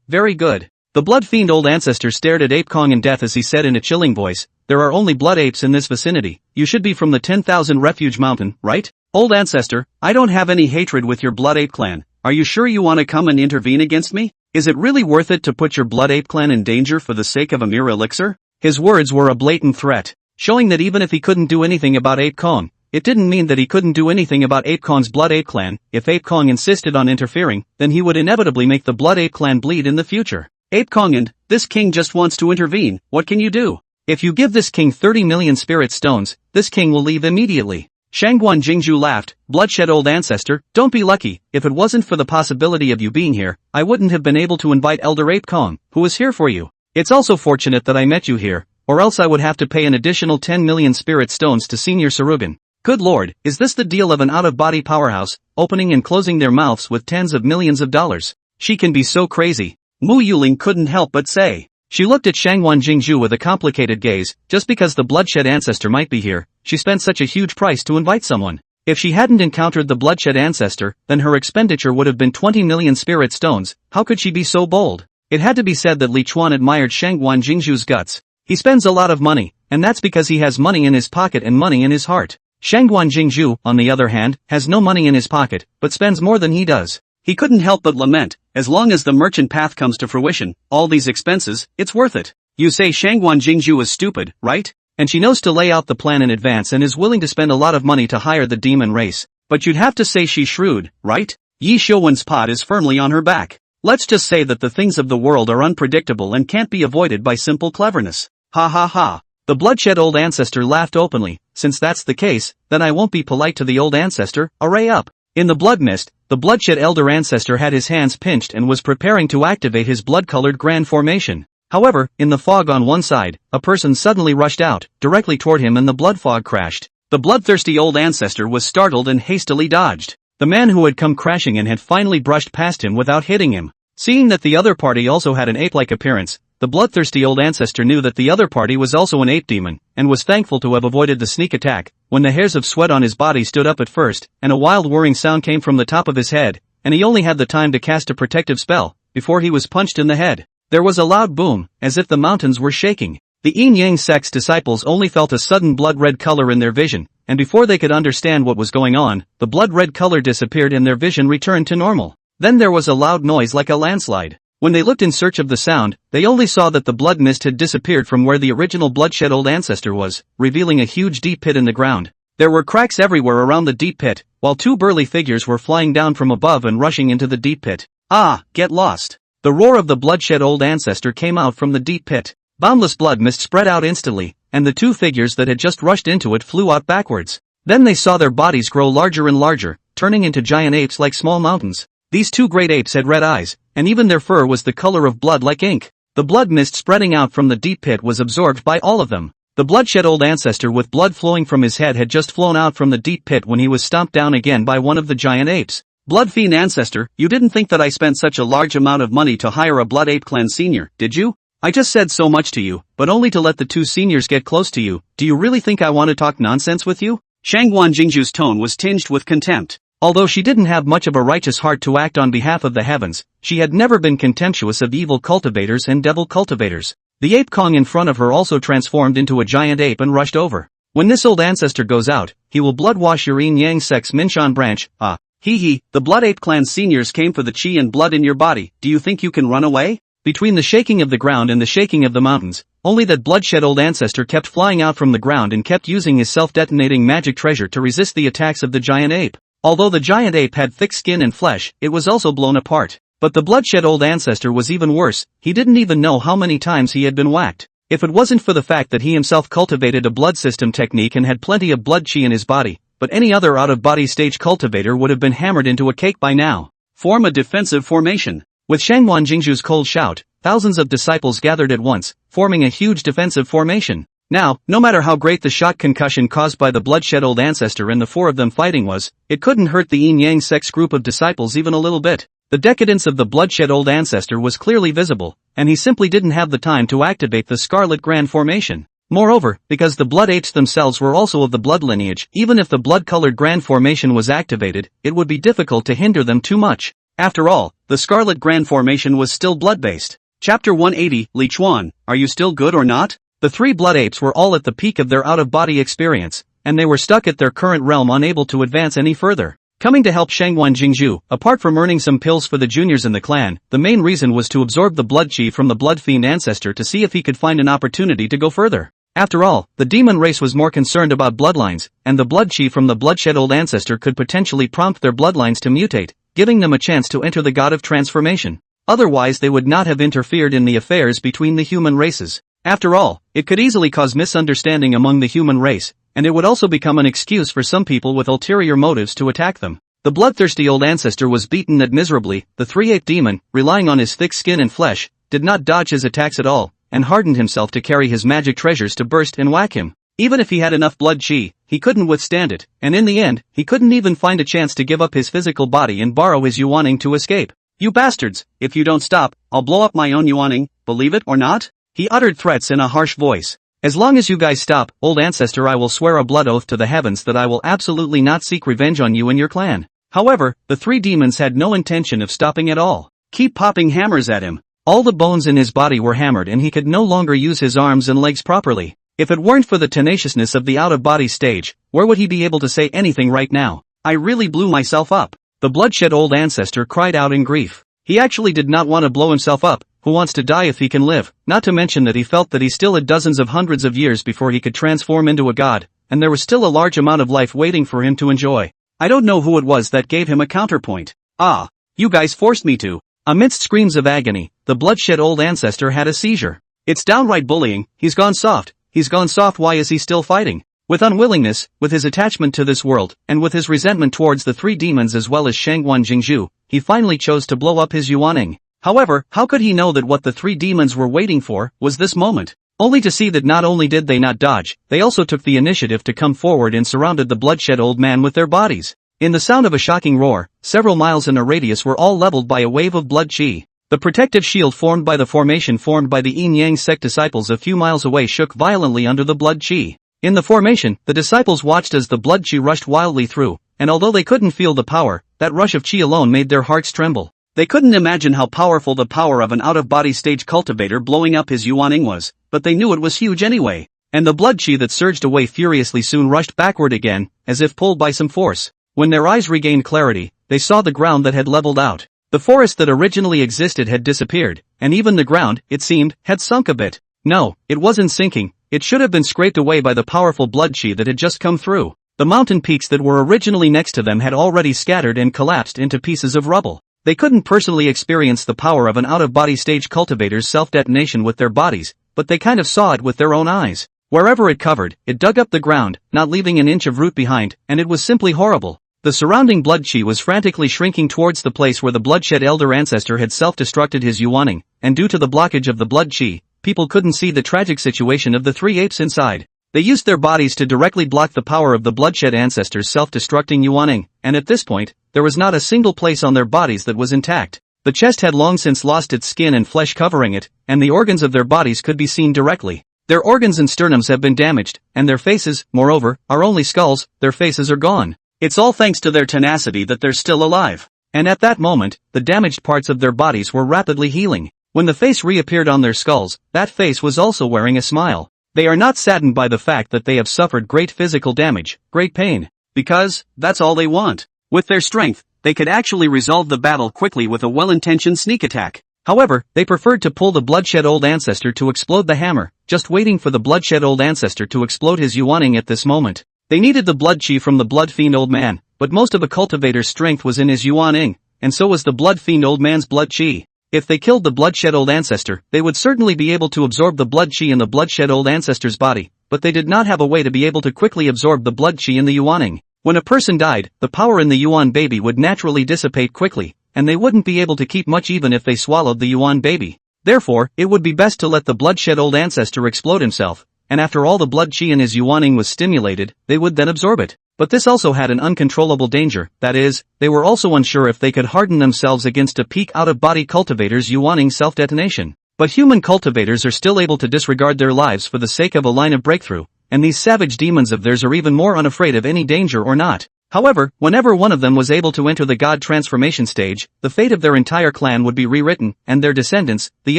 very good. The blood fiend old ancestor stared at Ape Kong in death as he said in a chilling voice, there are only blood apes in this vicinity. You should be from the 10,000 Refuge Mountain, right? Old ancestor, I don't have any hatred with your blood ape clan. Are you sure you want to come and intervene against me? Is it really worth it to put your blood ape clan in danger for the sake of a mere elixir? His words were a blatant threat, showing that even if he couldn't do anything about Ape Kong, it didn't mean that he couldn't do anything about Ape Kong's blood ape clan. If Ape Kong insisted on interfering, then he would inevitably make the blood ape clan bleed in the future. Ape Kong and this king just wants to intervene. What can you do? If you give this king 30 million spirit stones, this king will leave immediately. Shangguan Jingzhu laughed. Bloodshed old ancestor, don't be lucky. If it wasn't for the possibility of you being here, I wouldn't have been able to invite Elder Ape Kong, who is here for you. It's also fortunate that I met you here, or else I would have to pay an additional 10 million spirit stones to Senior Sarugan. Good lord, is this the deal of an out-of-body powerhouse, opening and closing their mouths with tens of millions of dollars? She can be so crazy. Mo Xiangling couldn't help but say. She looked at Shangguan Jingzhu with a complicated gaze. Just because the bloodshed ancestor might be here, she spent such a huge price to invite someone. If she hadn't encountered the bloodshed ancestor, then her expenditure would have been 20 million spirit stones. How could she be so bold? It had to be said that Li Chuan admired Shangguan Jingzhu's guts. He spends a lot of money, and that's because he has money in his pocket and money in his heart. Shangguan Jingzhu, on the other hand, has no money in his pocket, but spends more than he does. He couldn't help but lament, as long as the merchant path comes to fruition, all these expenses, it's worth it. You say Shangguan Jingzhu is stupid, right? And she knows to lay out the plan in advance and is willing to spend a lot of money to hire the demon race. But you'd have to say she's shrewd, right? Yi Xiuwen's pot is firmly on her back. Let's just say that the things of the world are unpredictable and can't be avoided by simple cleverness. Ha ha ha. The bloodshed old ancestor laughed openly. Since that's the case, then I won't be polite to the old ancestor. Array up. In the blood mist, the bloodshed elder ancestor had his hands pinched and was preparing to activate his blood-colored grand formation. However, in the fog on one side, a person suddenly rushed out, directly toward him and the blood fog crashed. The bloodthirsty old ancestor was startled and hastily dodged. The man who had come crashing in had finally brushed past him without hitting him. Seeing that the other party also had an ape-like appearance, the bloodthirsty old ancestor knew that the other party was also an ape demon, and was thankful to have avoided the sneak attack. When the hairs of sweat on his body stood up at first, and a wild whirring sound came from the top of his head, and he only had the time to cast a protective spell, before he was punched in the head. There was a loud boom, as if the mountains were shaking. The yin-yang sect's disciples only felt a sudden blood-red color in their vision, and before they could understand what was going on, the blood-red color disappeared and their vision returned to normal. Then there was a loud noise like a landslide. When they looked in search of the sound, they only saw that the blood mist had disappeared from where the original bloodshed old ancestor was, revealing a huge deep pit in the ground. There were cracks everywhere around the deep pit, while two burly figures were flying down from above and rushing into the deep pit. Ah, get lost! The roar of the bloodshed old ancestor came out from the deep pit. Boundless blood mist spread out instantly, and the two figures that had just rushed into it flew out backwards. Then they saw their bodies grow larger and larger, turning into giant apes like small mountains. These two great apes had red eyes, and even their fur was the color of blood like ink. The blood mist spreading out from the deep pit was absorbed by all of them. The bloodshed old ancestor with blood flowing from his head had just flown out from the deep pit when he was stomped down again by one of the giant apes. Blood fiend ancestor, you didn't think that I spent such a large amount of money to hire a blood ape clan senior, did you? I just said so much to you, but only to let the two seniors get close to you. Do you really think I want to talk nonsense with you? Shangguan Jingzhu's tone was tinged with contempt. Although she didn't have much of a righteous heart to act on behalf of the heavens, she had never been contemptuous of evil cultivators and devil cultivators. The ape Kong in front of her also transformed into a giant ape and rushed over. When this old ancestor goes out, he will bloodwash your yin-yang sect's Minshan branch. Ah, hee, the blood ape clan seniors came for the chi and blood in your body. Do you think you can run away? Between the shaking of the ground and the shaking of the mountains, only that bloodshed old ancestor kept flying out from the ground and kept using his self-detonating magic treasure to resist the attacks of the giant ape. Although the giant ape had thick skin and flesh, it was also blown apart. But the bloodshed old ancestor was even worse. He didn't even know how many times he had been whacked. If it wasn't for the fact that he himself cultivated a blood system technique and had plenty of blood chi in his body, but any other out-of-body stage cultivator would have been hammered into a cake by now. Form a defensive formation. With Shangwan Jingzhu's cold shout, thousands of disciples gathered at once, forming a huge defensive formation. Now, no matter how great the shock concussion caused by the bloodshed old ancestor and the four of them fighting was, it couldn't hurt the Yin Yang sect's group of disciples even a little bit. The decadence of the bloodshed old ancestor was clearly visible, and he simply didn't have the time to activate the Scarlet Grand Formation. Moreover, because the blood apes themselves were also of the blood lineage, even if the blood-colored Grand Formation was activated, it would be difficult to hinder them too much. After all, the Scarlet Grand Formation was still blood-based. Chapter 180, Li Chuan, are you still good or not? The three blood apes were all at the peak of their out-of-body experience, and they were stuck at their current realm unable to advance any further. Coming to help Shangwan Jingzhu, apart from earning some pills for the juniors in the clan, the main reason was to absorb the blood chi from the blood fiend ancestor to see if he could find an opportunity to go further. After all, the demon race was more concerned about bloodlines, and the blood chi from the bloodshed old ancestor could potentially prompt their bloodlines to mutate, giving them a chance to enter the god of transformation. Otherwise they would not have interfered in the affairs between the human races. After all, it could easily cause misunderstanding among the human race, and it would also become an excuse for some people with ulterior motives to attack them. The bloodthirsty old ancestor was beaten that miserably. The three-ape demon, relying on his thick skin and flesh, did not dodge his attacks at all, and hardened himself to carry his magic treasures to burst and whack him. Even if he had enough blood chi, he couldn't withstand it, and in the end, he couldn't even find a chance to give up his physical body and borrow his yuaning to escape. You bastards, if you don't stop, I'll blow up my own yuaning, believe it or not? He uttered threats in a harsh voice. As long as you guys stop, old ancestor, I will swear a blood oath to the heavens that I will absolutely not seek revenge on you and your clan. However, the three demons had no intention of stopping at all. Keep popping hammers at him. All the bones in his body were hammered and he could no longer use his arms and legs properly. If it weren't for the tenaciousness of the out-of-body stage, where would he be able to say anything right now? I really blew myself up. The bloodshed old ancestor cried out in grief. He actually did not want to blow himself up. Who wants to die if he can live? Not to mention that he felt that he still had dozens of hundreds of years before he could transform into a god, and there was still a large amount of life waiting for him to enjoy. I don't know who it was that gave him a counterpoint. Ah, you guys forced me to. Amidst screams of agony, the bloodshed old ancestor had a seizure. It's downright bullying. He's gone soft. He's gone soft. Why is he still fighting? With unwillingness, with his attachment to this world, and with his resentment towards the three demons as well as Shangwan Jingzhu, he finally chose to blow up his yuaning. However, how could he know that what the three demons were waiting for was this moment? Only to see that not only did they not dodge, they also took the initiative to come forward and surrounded the bloodshed old man with their bodies. In the sound of a shocking roar, several miles in a radius were all leveled by a wave of blood chi. The protective shield formed by the formation formed by the Yin Yang sect disciples a few miles away shook violently under the blood chi. In the formation, the disciples watched as the blood chi rushed wildly through, and although they couldn't feel the power, that rush of chi alone made their hearts tremble. They couldn't imagine how powerful the power of an out-of-body stage cultivator blowing up his yuaning was, but they knew it was huge anyway. And the blood chi that surged away furiously soon rushed backward again, as if pulled by some force. When their eyes regained clarity, they saw the ground that had leveled out. The forest that originally existed had disappeared, and even the ground, it seemed, had sunk a bit. No, it wasn't sinking, it should have been scraped away by the powerful blood chi that had just come through. The mountain peaks that were originally next to them had already scattered and collapsed into pieces of rubble. They couldn't personally experience the power of an out-of-body stage cultivator's self-detonation with their bodies, but they kind of saw it with their own eyes. Wherever it covered, it dug up the ground, not leaving an inch of root behind, and it was simply horrible. The surrounding blood chi was frantically shrinking towards the place where the bloodshed elder ancestor had self-destructed his yuaning, and due to the blockage of the blood chi, people couldn't see the tragic situation of the three apes inside. They used their bodies to directly block the power of the bloodshed ancestor's self-destructing yuaning, and at this point, there was not a single place on their bodies that was intact. The chest had long since lost its skin and flesh covering it, and the organs of their bodies could be seen directly. Their organs and sternums have been damaged, and their faces, moreover, are only skulls. Their faces are gone. It's all thanks to their tenacity that they're still alive. And at that moment, the damaged parts of their bodies were rapidly healing. When the face reappeared on their skulls, that face was also wearing a smile. They are not saddened by the fact that they have suffered great physical damage, great pain, because that's all they want. With their strength, they could actually resolve the battle quickly with a well-intentioned sneak attack. However, they preferred to pull the bloodshed old ancestor to explode the hammer, just waiting for the bloodshed old ancestor to explode his yuaning at this moment. They needed the blood chi from the blood fiend old man, but most of a cultivator's strength was in his yuaning, and so was the blood fiend old man's blood chi. If they killed the bloodshed old ancestor, they would certainly be able to absorb the blood chi in the bloodshed old ancestor's body, but they did not have a way to be able to quickly absorb the blood chi in the yuaning. When a person died, the power in the Yuan baby would naturally dissipate quickly, and they wouldn't be able to keep much even if they swallowed the Yuan baby. Therefore, it would be best to let the bloodshed old ancestor explode himself, and after all the blood chi in his Yuaning was stimulated, they would then absorb it. But this also had an uncontrollable danger, that is, they were also unsure if they could harden themselves against a peak out-of-body cultivator's Yuaning self-detonation. But human cultivators are still able to disregard their lives for the sake of a line of breakthrough, and these savage demons of theirs are even more unafraid of any danger or not. However, whenever one of them was able to enter the god transformation stage, the fate of their entire clan would be rewritten, and their descendants, the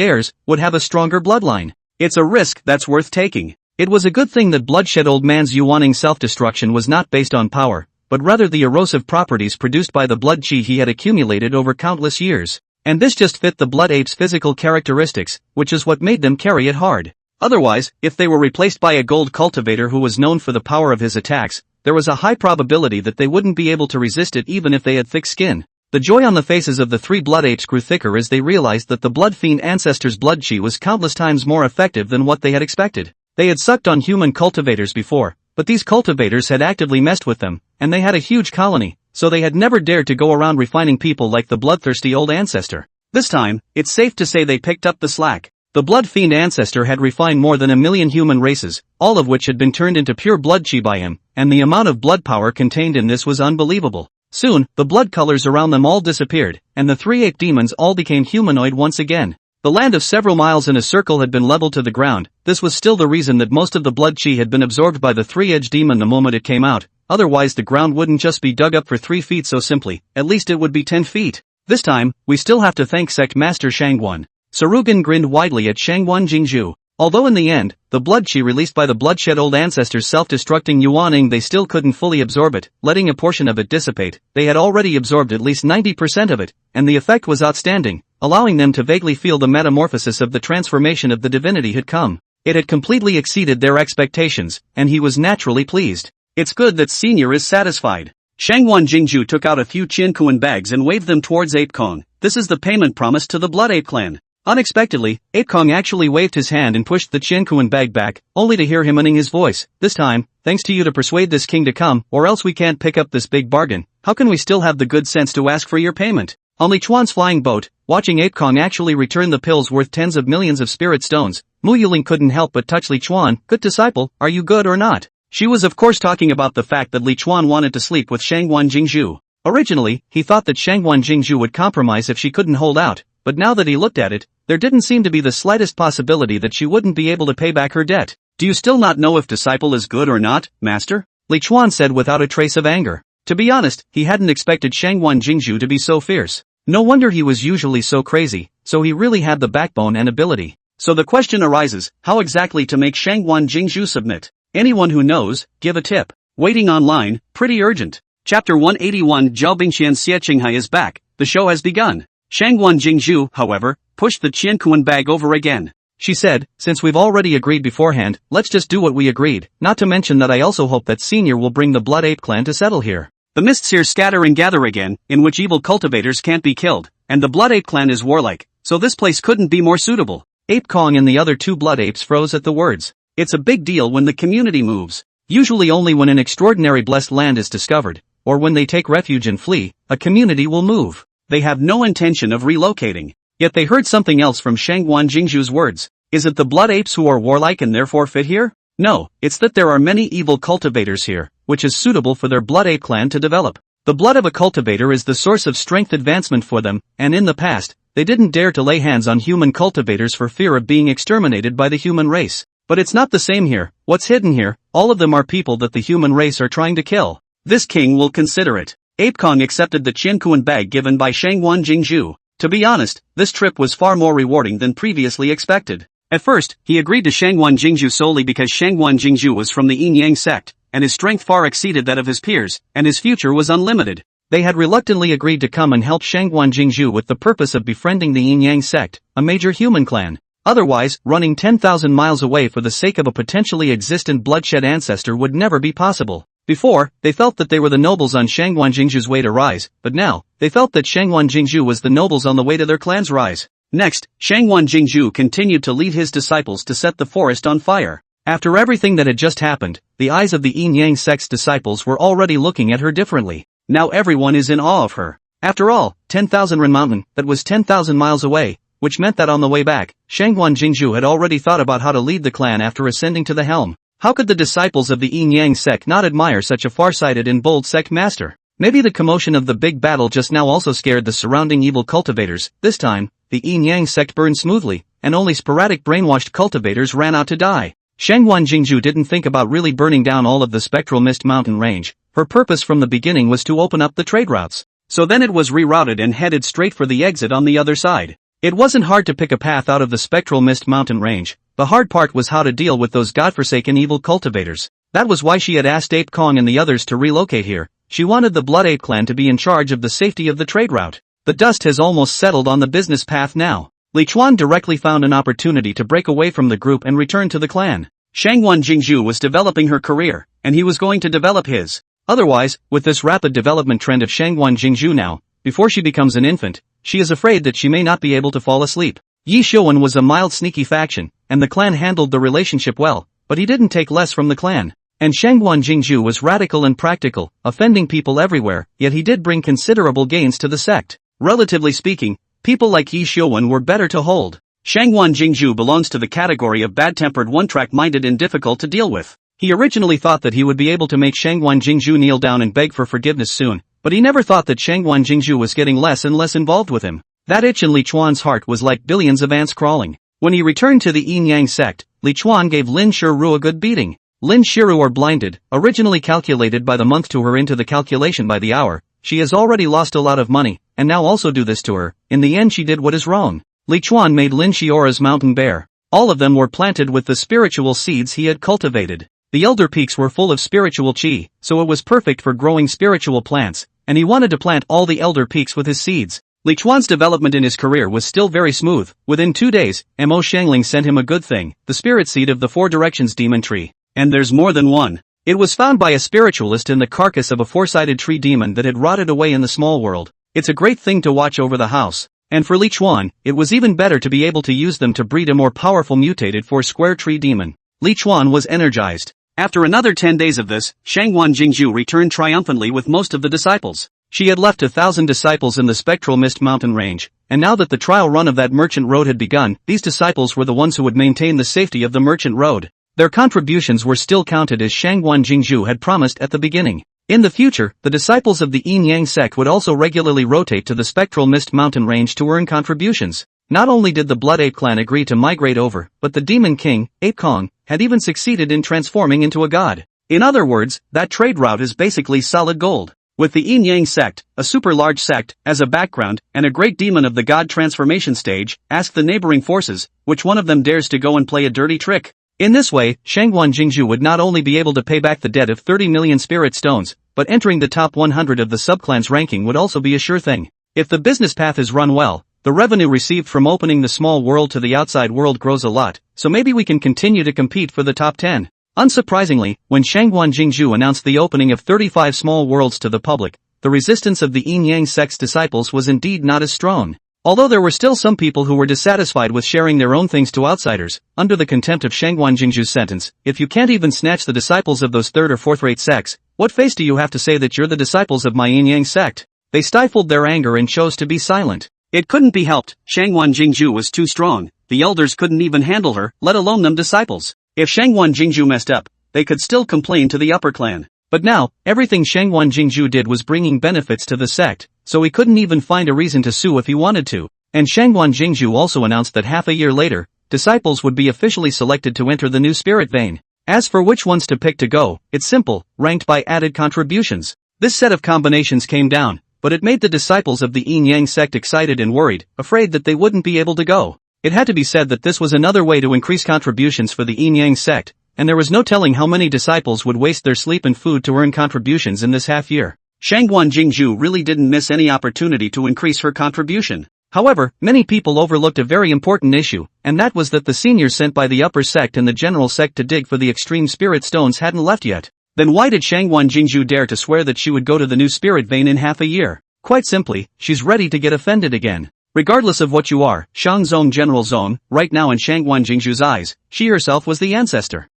heirs, would have a stronger bloodline. It's a risk that's worth taking. It was a good thing that bloodshed old man's Yuaning self-destruction was not based on power, but rather the erosive properties produced by the blood chi he had accumulated over countless years. And this just fit the blood ape's physical characteristics, which is what made them carry it hard. Otherwise, if they were replaced by a gold cultivator who was known for the power of his attacks, there was a high probability that they wouldn't be able to resist it even if they had thick skin. The joy on the faces of the three blood apes grew thicker as they realized that the blood fiend ancestor's blood chi was countless times more effective than what they had expected. They had sucked on human cultivators before, but these cultivators had actively messed with them, and they had a huge colony, so they had never dared to go around refining people like the bloodthirsty old ancestor. This time, it's safe to say they picked up the slack. The blood fiend ancestor had refined more than 1 million human races, all of which had been turned into pure blood chi by him, and the amount of blood power contained in this was unbelievable. Soon, the blood colors around them all disappeared, and the three ape demons all became humanoid once again. The land of several miles in a circle had been leveled to the ground. This was still the reason that most of the blood chi had been absorbed by the three-edged demon the moment it came out, otherwise the ground wouldn't just be dug up for 3 feet so simply, at least it would be 10 feet. This time, we still have to thank Sect Master Shangguan. Sarugan grinned widely at Shangguan Jingzhu. Although in the end, the blood chi released by the bloodshed old ancestors self-destructing Yuaning they still couldn't fully absorb it, letting a portion of it dissipate. They had already absorbed at least 90% of it, and the effect was outstanding, allowing them to vaguely feel the metamorphosis of the transformation of the divinity had come. It had completely exceeded their expectations, and he was naturally pleased. It's good that Senior is satisfied. Shangguan Jingzhu took out a few Qiankuan bags and waved them towards Ape Kong. This is the payment promised to the Blood Ape clan. Unexpectedly, Ape Kong actually waved his hand and pushed the Qiankuan bag back, only to hear him winning his voice. This time, thanks to you to persuade this king to come, or else we can't pick up this big bargain. How can we still have the good sense to ask for your payment? On Li Chuan's flying boat, watching Ape Kong actually return the pills worth tens of millions of spirit stones, Mo Xiangling couldn't help but touch Li Chuan. Good disciple, are you good or not? She was of course talking about the fact that Li Chuan wanted to sleep with Shangguan Jingzhu. Originally, he thought that Shangguan Jingzhu would compromise if she couldn't hold out, but now that he looked at it, there didn't seem to be the slightest possibility that she wouldn't be able to pay back her debt. Do you still not know if disciple is good or not, master? Li Chuan said without a trace of anger. To be honest, he hadn't expected Shangguan Jingzhu to be so fierce. No wonder he was usually so crazy, so he really had the backbone and ability. So the question arises, how exactly to make Shangguan Jingzhu submit? Anyone who knows, give a tip. Waiting online, pretty urgent. Chapter 181 Zhao Bingxian Xie Qinghai is back, the show has begun. Shangguan Jingzhu, however, pushed the Qiankuan bag over again. She said, since we've already agreed beforehand, let's just do what we agreed, not to mention that I also hope that Senior will bring the Blood Ape clan to settle here. The mists here scatter and gather again, in which evil cultivators can't be killed, and the Blood Ape clan is warlike, so this place couldn't be more suitable. Ape Kong and the other 2 Blood Apes froze at the words. It's a big deal when the community moves. Usually only when an extraordinary blessed land is discovered, or when they take refuge and flee, a community will move. They have no intention of relocating. Yet they heard something else from Shangguan Jingzhu's words. Is it the Blood Apes who are warlike and therefore fit here? No, it's that there are many evil cultivators here, which is suitable for their Blood Ape clan to develop. The blood of a cultivator is the source of strength advancement for them, and in the past, they didn't dare to lay hands on human cultivators for fear of being exterminated by the human race. But it's not the same here. What's hidden here? All of them are people that the human race are trying to kill. This king will consider it. Ape Kong accepted the Qiankuan bag given by Shangguan Jingzhu. To be honest, this trip was far more rewarding than previously expected. At first, he agreed to Shangguan Jingzhu solely because Shangguan Jingzhu was from the Yin-Yang sect, and his strength far exceeded that of his peers, and his future was unlimited. They had reluctantly agreed to come and help Shangguan Jingzhu with the purpose of befriending the Yin-Yang sect, a major human clan. Otherwise, running 10,000 miles away for the sake of a potentially existent bloodshed ancestor would never be possible. Before, they felt that they were the nobles on Shangguan Jingzhu's way to rise, but now, they felt that Shangguan Jingzhu was the nobles on the way to their clan's rise. Next, Shangguan Jingzhu continued to lead his disciples to set the forest on fire. After everything that had just happened, the eyes of the Yin Yang sect's disciples were already looking at her differently. Now everyone is in awe of her. After all, 10,000 Ren Mountain, that was 10,000 miles away, which meant that on the way back, Shangguan Jingzhu had already thought about how to lead the clan after ascending to the helm. How could the disciples of the Yin Yang sect not admire such a far-sighted and bold sect master? Maybe the commotion of the big battle just now also scared the surrounding evil cultivators. This time, the Yin Yang sect burned smoothly, and only sporadic brainwashed cultivators ran out to die. Shangguan Jingzhu didn't think about really burning down all of the spectral mist mountain range. Her purpose from the beginning was to open up the trade routes. So then it was rerouted and headed straight for the exit on the other side. It wasn't hard to pick a path out of the spectral mist mountain range. The hard part was how to deal with those godforsaken evil cultivators. That was why she had asked Ape Kong and the others to relocate here. She wanted the Blood Ape clan to be in charge of the safety of the trade route. The dust has almost settled on the business path now. Li Chuan directly found an opportunity to break away from the group and return to the clan. Shangguan Jingzhu was developing her career, and he was going to develop his. Otherwise, with this rapid development trend of Shangguan Jingzhu now, before she becomes an infant, she is afraid that she may not be able to fall asleep. Yi Xiuan was a mild sneaky faction, and the clan handled the relationship well, but he didn't take less from the clan. And Shangguan Jingzhu was radical and practical, offending people everywhere, yet he did bring considerable gains to the sect. Relatively speaking, people like Yi Xiuan were better to hold. Shangguan Jingzhu belongs to the category of bad-tempered, one-track-minded and difficult to deal with. He originally thought that he would be able to make Shangguan Jingzhu kneel down and beg for forgiveness soon, but he never thought that Shangguan Jingzhu was getting less and less involved with him. That itch in Li Chuan's heart was like billions of ants crawling. When he returned to the Yin Yang sect, Li Chuan gave Lin Shiru a good beating. Lin Shiru, or blinded, originally calculated by the month to her into the calculation by the hour. She has already lost a lot of money, and now also do this to her. In the end she did what is wrong. Li Chuan made Lin Shiora's mountain bare. All of them were planted with the spiritual seeds he had cultivated. The elder peaks were full of spiritual qi, so it was perfect for growing spiritual plants, and he wanted to plant all the elder peaks with his seeds. Li Chuan's development in his career was still very smooth. Within 2 days, Mo Xiangling sent him a good thing, the spirit seed of the Four Directions demon tree. And there's more than one. It was found by a spiritualist in the carcass of a four-sided tree demon that had rotted away in the small world. It's a great thing to watch over the house. And for Li Chuan, it was even better to be able to use them to breed a more powerful mutated four-square tree demon. Li Chuan was energized. After another 10 days of this, Shangguan Jingzhu returned triumphantly with most of the disciples. She had left 1,000 disciples in the Spectral Mist mountain range, and now that the trial run of that merchant road had begun, these disciples were the ones who would maintain the safety of the merchant road. Their contributions were still counted as Shangguan Jingzhu had promised at the beginning. In the future, the disciples of the Yin Yang sect would also regularly rotate to the Spectral Mist mountain range to earn contributions. Not only did the Blood Ape clan agree to migrate over, but the Demon King, Ape Kong, had even succeeded in transforming into a god. In other words, that trade route is basically solid gold. With the Yin Yang sect, a super large sect, as a background, and a great demon of the god transformation stage, ask the neighboring forces, which one of them dares to go and play a dirty trick. In this way, Shangguan Jingzhu would not only be able to pay back the debt of 30 million spirit stones, but entering the top 100 of the subclan's ranking would also be a sure thing. If the business path is run well, the revenue received from opening the small world to the outside world grows a lot, so maybe we can continue to compete for the top 10. Unsurprisingly, when Shangguan Jingzhu announced the opening of 35 small worlds to the public, the resistance of the Yin Yang sect's disciples was indeed not as strong. Although there were still some people who were dissatisfied with sharing their own things to outsiders, under the contempt of Shangguan Jingzhu's sentence, if you can't even snatch the disciples of those third or fourth-rate sects, what face do you have to say that you're the disciples of my Yin Yang sect? They stifled their anger and chose to be silent. It couldn't be helped, Shangguan Jingzhu was too strong, the elders couldn't even handle her, let alone them disciples. If Shangguan Jingzhu messed up, they could still complain to the upper clan. But now, everything Shangguan Jingzhu did was bringing benefits to the sect, so he couldn't even find a reason to sue if he wanted to. And Shangguan Jingzhu also announced that half a year later, disciples would be officially selected to enter the new spirit vein. As for which ones to pick to go, it's simple, ranked by added contributions. This set of combinations came down, but it made the disciples of the Yin Yang sect excited and worried, afraid that they wouldn't be able to go. It had to be said that this was another way to increase contributions for the Yin Yang sect, and there was no telling how many disciples would waste their sleep and food to earn contributions in this half year. Shangguan Jingzhu really didn't miss any opportunity to increase her contribution. However, many people overlooked a very important issue, and that was that the seniors sent by the upper sect and the general sect to dig for the extreme spirit stones hadn't left yet. Then why did Shangguan Jingzhu dare to swear that she would go to the new spirit vein in half a year? Quite simply, she's ready to get offended again. Regardless of what you are, Shang Zong General Zong, right now in Shangguan Jingzhu's eyes, she herself was the ancestor.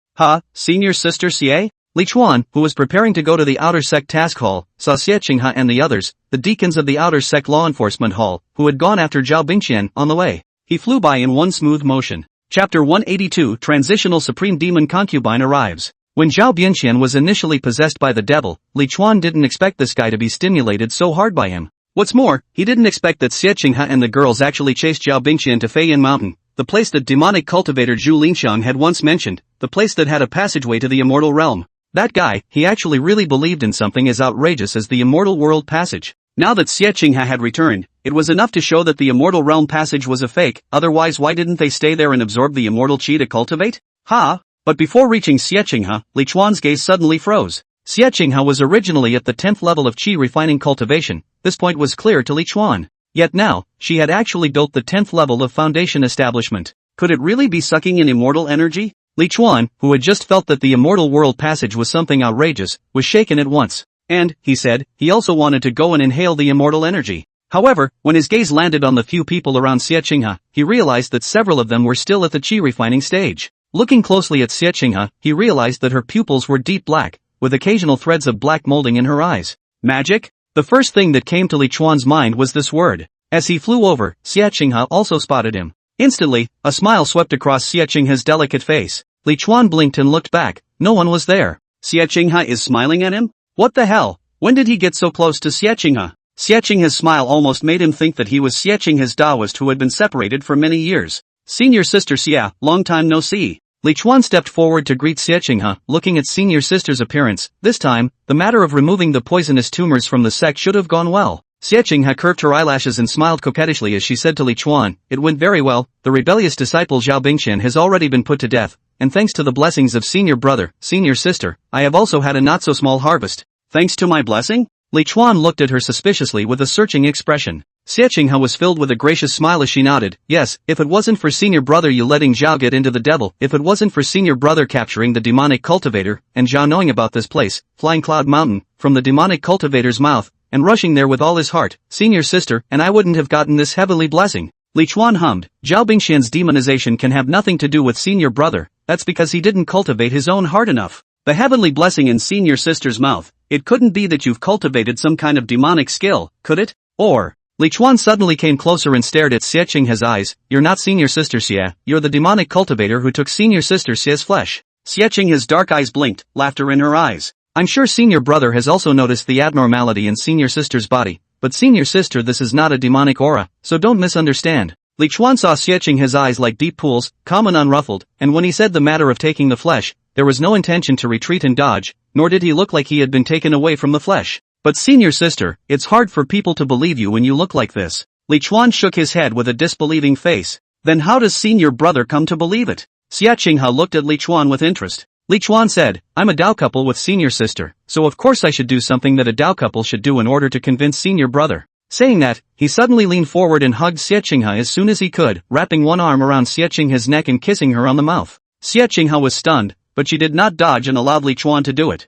Senior Sister Xie? Li Chuan, who was preparing to go to the Outer Sect Task Hall, saw Xie Qinghe and the others, the deacons of the Outer Sect Law Enforcement Hall, who had gone after Zhao Bingqian, on the way. He flew by in one smooth motion. Chapter 182 Transitional Supreme Demon Concubine arrives. When Zhao Bingqian was initially possessed by the devil, Li Chuan didn't expect this guy to be stimulated so hard by him. What's more, he didn't expect that Xie Qinghe and the girls actually chased Zhao Bingqian to Feiyan Mountain, the place that demonic cultivator Zhu Lingxiang had once mentioned, the place that had a passageway to the immortal realm. That guy, he actually really believed in something as outrageous as the immortal world passage. Now that Xie Qinghe had returned, it was enough to show that the immortal realm passage was a fake, otherwise why didn't they stay there and absorb the immortal chi to cultivate? But before reaching Xie Qinghe, Li Chuan's gaze suddenly froze. Xie Qinghe was originally at the 10th level of chi refining cultivation, this point was clear to Li Chuan. Yet now, she had actually built the 10th level of foundation establishment. Could it really be sucking in immortal energy? Li Chuan, who had just felt that the immortal world passage was something outrageous, was shaken at once. And, he said, he also wanted to go and inhale the immortal energy. However, when his gaze landed on the few people around Xie Qinghe, he realized that several of them were still at the chi refining stage. Looking closely at Xie Qinghe, he realized that her pupils were deep black, with occasional threads of black molding in her eyes. Magic? The first thing that came to Li Chuan's mind was this word. As he flew over, Xie Qinghe also spotted him. Instantly, a smile swept across Xie Qinghe's delicate face. Li Chuan blinked and looked back. No one was there. Xie Qinghe is smiling at him? What the hell? When did he get so close to Xie Qinghe? Xie Qinghe's smile almost made him think that he was Xie Qinghe's Taoist who had been separated for many years. Senior Sister Xie, long time no see. Li Chuan stepped forward to greet Xie Qinghe, looking at Senior Sister's appearance. This time, the matter of removing the poisonous tumors from the sect should have gone well. Xie Qinghe curved her eyelashes and smiled coquettishly as she said to Li Chuan, "It went very well, the rebellious disciple Zhao Bingqian has already been put to death, and thanks to the blessings of Senior Brother, Senior Sister, I have also had a not-so-small harvest." Thanks to my blessing? Li Chuan looked at her suspiciously with a searching expression. Xie Qinghe was filled with a gracious smile as she nodded. Yes, if it wasn't for Senior Brother you letting Zhao get into the devil, if it wasn't for Senior Brother capturing the demonic cultivator, and Zhao knowing about this place, Flying Cloud Mountain, from the demonic cultivator's mouth, and rushing there with all his heart, Senior Sister, and I wouldn't have gotten this heavenly blessing. Li Chuan hummed. Zhao Bingqian's demonization can have nothing to do with Senior Brother, that's because he didn't cultivate his own heart enough. The heavenly blessing in Senior Sister's mouth, it couldn't be that you've cultivated some kind of demonic skill, could it? Or, Li Chuan suddenly came closer and stared at Xie Qinghe's eyes. You're not Senior Sister Xie, you're the demonic cultivator who took Senior Sister Xie's flesh. Xie Qinghe's dark eyes blinked, laughter in her eyes. I'm sure Senior Brother has also noticed the abnormality in Senior Sister's body, but Senior Sister, this is not a demonic aura, so don't misunderstand. Li Chuan saw Xie Qinghe's eyes like deep pools, calm and unruffled, and when he said the matter of taking the flesh, there was no intention to retreat and dodge, nor did he look like he had been taken away from the flesh. But Senior Sister, it's hard for people to believe you when you look like this. Li Chuan shook his head with a disbelieving face. Then how does Senior Brother come to believe it? Xie Qinghe looked at Li Chuan with interest. Li Chuan said, I'm a Dao couple with Senior Sister, so of course I should do something that a Dao couple should do in order to convince Senior Brother. Saying that, he suddenly leaned forward and hugged Xie Qinghe as soon as he could, wrapping one arm around Xie Qinghe's neck and kissing her on the mouth. Xie Qinghe was stunned, but she did not dodge and allowed Li Chuan to do it.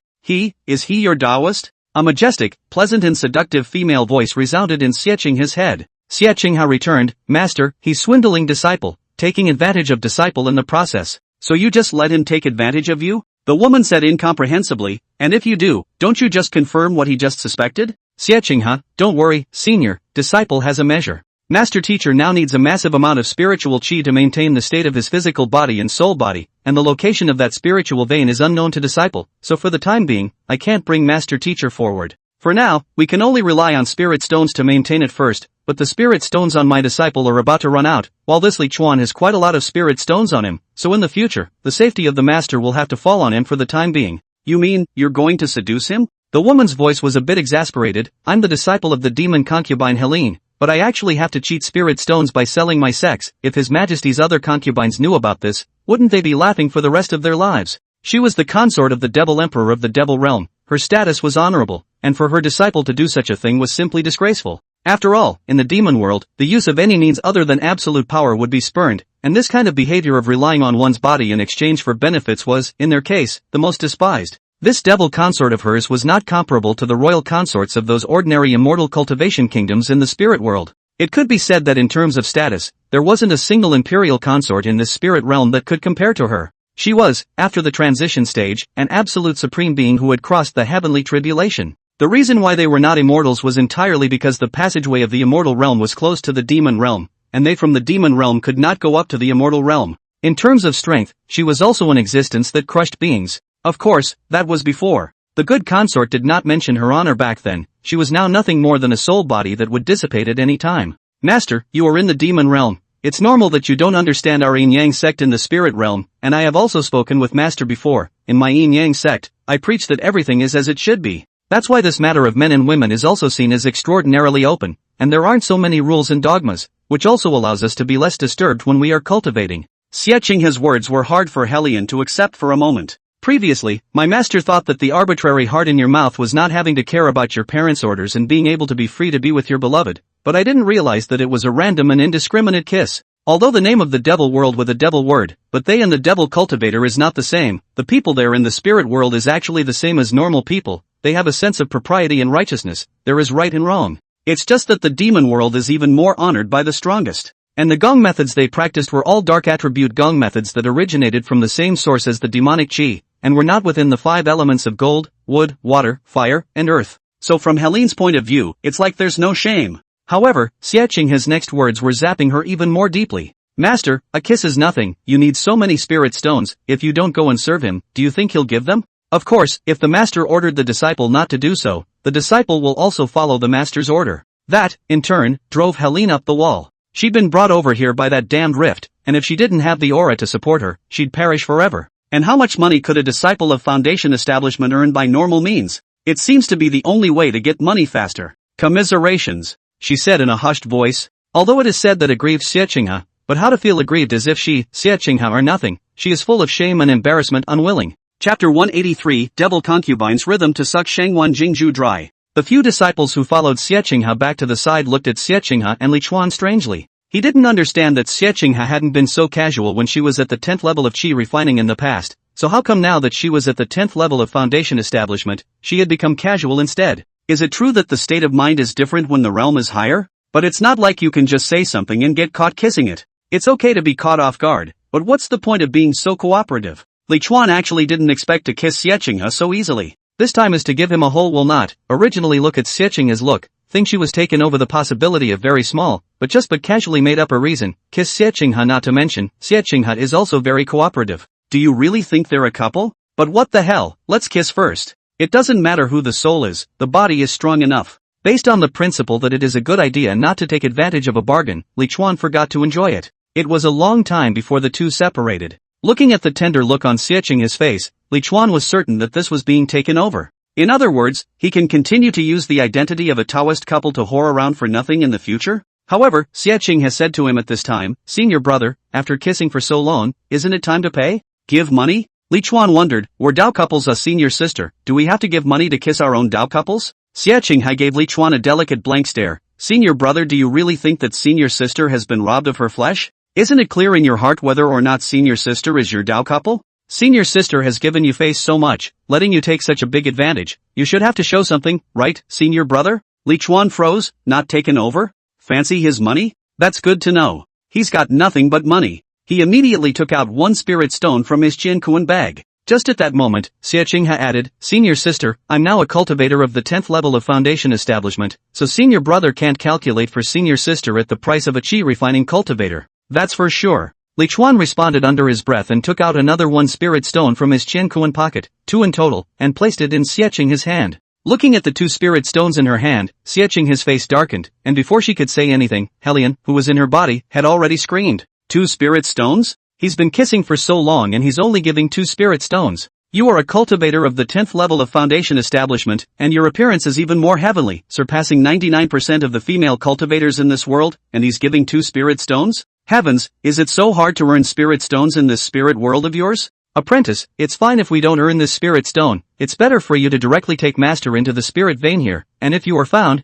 Is he your Taoist? A majestic, pleasant and seductive female voice resounded in Xie Qinghe's head. Xie Qinghe returned, Master, he's swindling disciple, taking advantage of disciple in the process. So you just let him take advantage of you? The woman said incomprehensibly, and if you do, don't you just confirm what he just suspected? Xie Qinghe, don't worry, Senior, disciple has a measure. Master Teacher now needs a massive amount of spiritual chi to maintain the state of his physical body and soul body, and the location of that spiritual vein is unknown to disciple, so for the time being, I can't bring Master Teacher forward. For now, we can only rely on spirit stones to maintain it first, but the spirit stones on my disciple are about to run out, while this Li Chuan has quite a lot of spirit stones on him, so in the future, the safety of the master will have to fall on him for the time being. You mean, you're going to seduce him? The woman's voice was a bit exasperated. I'm the disciple of the demon concubine Helene, but I actually have to cheat spirit stones by selling my sex. If His Majesty's other concubines knew about this, wouldn't they be laughing for the rest of their lives? She was the consort of the Devil Emperor of the Devil Realm, her status was honorable, and for her disciple to do such a thing was simply disgraceful. After all, in the demon world, the use of any means other than absolute power would be spurned, and this kind of behavior of relying on one's body in exchange for benefits was, in their case, the most despised. This devil consort of hers was not comparable to the royal consorts of those ordinary immortal cultivation kingdoms in the spirit world. It could be said that in terms of status, there wasn't a single imperial consort in this spirit realm that could compare to her. She was, after the transition stage, an absolute supreme being who had crossed the heavenly tribulation. The reason why they were not immortals was entirely because the passageway of the immortal realm was closed to the demon realm, and they from the demon realm could not go up to the immortal realm. In terms of strength, she was also an existence that crushed beings. Of course, that was before. The good consort did not mention her honor back then. She was now nothing more than a soul body that would dissipate at any time. Master, you are in the demon realm. It's normal that you don't understand our yin-yang sect in the spirit realm, and I have also spoken with Master before. In my yin-yang sect, I preach that everything is as it should be. That's why this matter of men and women is also seen as extraordinarily open, and there aren't so many rules and dogmas, which also allows us to be less disturbed when we are cultivating. Xiaqinghe's words were hard for Helion to accept for a moment. Previously, my master thought that the arbitrary heart in your mouth was not having to care about your parents' orders and being able to be free to be with your beloved, but I didn't realize that it was a random and indiscriminate kiss. Although the name of the devil world with a devil word, but they and the devil cultivator is not the same, the people there in the spirit world is actually the same as normal people. They have a sense of propriety and righteousness. There is right and wrong. It's just that the demon world is even more honored by the strongest. And the gong methods they practiced were all dark attribute gong methods that originated from the same source as the demonic chi, and were not within the 5 elements of gold, wood, water, fire, and earth. So from Helene's point of view, it's like there's no shame. However, Xiaqinghe's next words were zapping her even more deeply. Master, a kiss is nothing. You need so many spirit stones. If you don't go and serve him, do you think he'll give them? Of course, if the master ordered the disciple not to do so, the disciple will also follow the master's order. That, in turn, drove Helene up the wall. She'd been brought over here by that damned rift, and if she didn't have the aura to support her, she'd perish forever. And how much money could a disciple of Foundation establishment earn by normal means? It seems to be the only way to get money faster. Commiserations, she said in a hushed voice. Although it is said that aggrieved Xiaqinghe, but how to feel aggrieved as if she, Xiaqinghe, are nothing. She is full of shame and embarrassment, unwilling. Chapter 183, Devil Concubine's Rhythm to Suck Shangwan Jingzhu Dry. The few disciples who followed Xiaqinghe back to the side looked at Xiaqinghe and Li Chuan strangely. He didn't understand that Xiaqinghe hadn't been so casual when she was at the 10th level of Qi refining in the past, so how come now that she was at the 10th level of Foundation establishment, she had become casual instead? Is it true that the state of mind is different when the realm is higher? But it's not like you can just say something and get caught kissing it. It's okay to be caught off guard, but what's the point of being so cooperative? Li Chuan actually didn't expect to kiss Xiaqinghe so easily. This time is to give him a whole will not. Originally look at Xiaqinghe's look, think she was taken over the possibility of very small, but casually made up a reason, kiss Xiaqinghe. Not to mention, Xiaqinghe is also very cooperative. Do you really think they're a couple? But what the hell, let's kiss first. It doesn't matter who the soul is, the body is strong enough. Based on the principle that it is a good idea not to take advantage of a bargain, Li Chuan forgot to enjoy it. It was a long time before the two separated. Looking at the tender look on Xiaqinghe's face, Li Chuan was certain that this was being taken over. In other words, he can continue to use the identity of a Taoist couple to whore around for nothing in the future? However, Xiaqinghe said to him at this time, "Senior brother, after kissing for so long, isn't it time to pay? Give money?" Li Chuan wondered, were Dao couples a senior sister? Do we have to give money to kiss our own Dao couples? Xiaqinghe gave Li Chuan a delicate blank stare. Senior brother, do you really think that senior sister has been robbed of her flesh? Isn't it clear in your heart whether or not senior sister is your Dao couple? Senior sister has given you face so much, letting you take such a big advantage. You should have to show something, right, senior brother? Li Chuan froze, not taken over? Fancy his money? That's good to know. He's got nothing but money. He immediately took out one spirit stone from his Jiankuan bag. Just at that moment, Xiaqinghe added, "Senior sister, I'm now a cultivator of the 10th level of Foundation establishment, so senior brother can't calculate for senior sister at the price of a Qi refining cultivator. That's for sure." Li Chuan responded under his breath and took out another one spirit stone from his Jiankuan pocket, 2 in total, and placed it in Xiaqinghe's hand. Looking at the 2 spirit stones in her hand, Xiaqinghe's face darkened, and before she could say anything, Helion, who was in her body, had already screamed. 2 spirit stones? He's been kissing for so long and he's only giving 2 spirit stones. You are a cultivator of the 10th level of Foundation establishment, and your appearance is even more heavenly, surpassing 99% of the female cultivators in this world, and he's giving 2 spirit stones? Heavens, is it so hard to earn spirit stones in this spirit world of yours? Apprentice, it's fine if we don't earn this spirit stone. It's better for you to directly take master into the spirit vein here, and if you are found,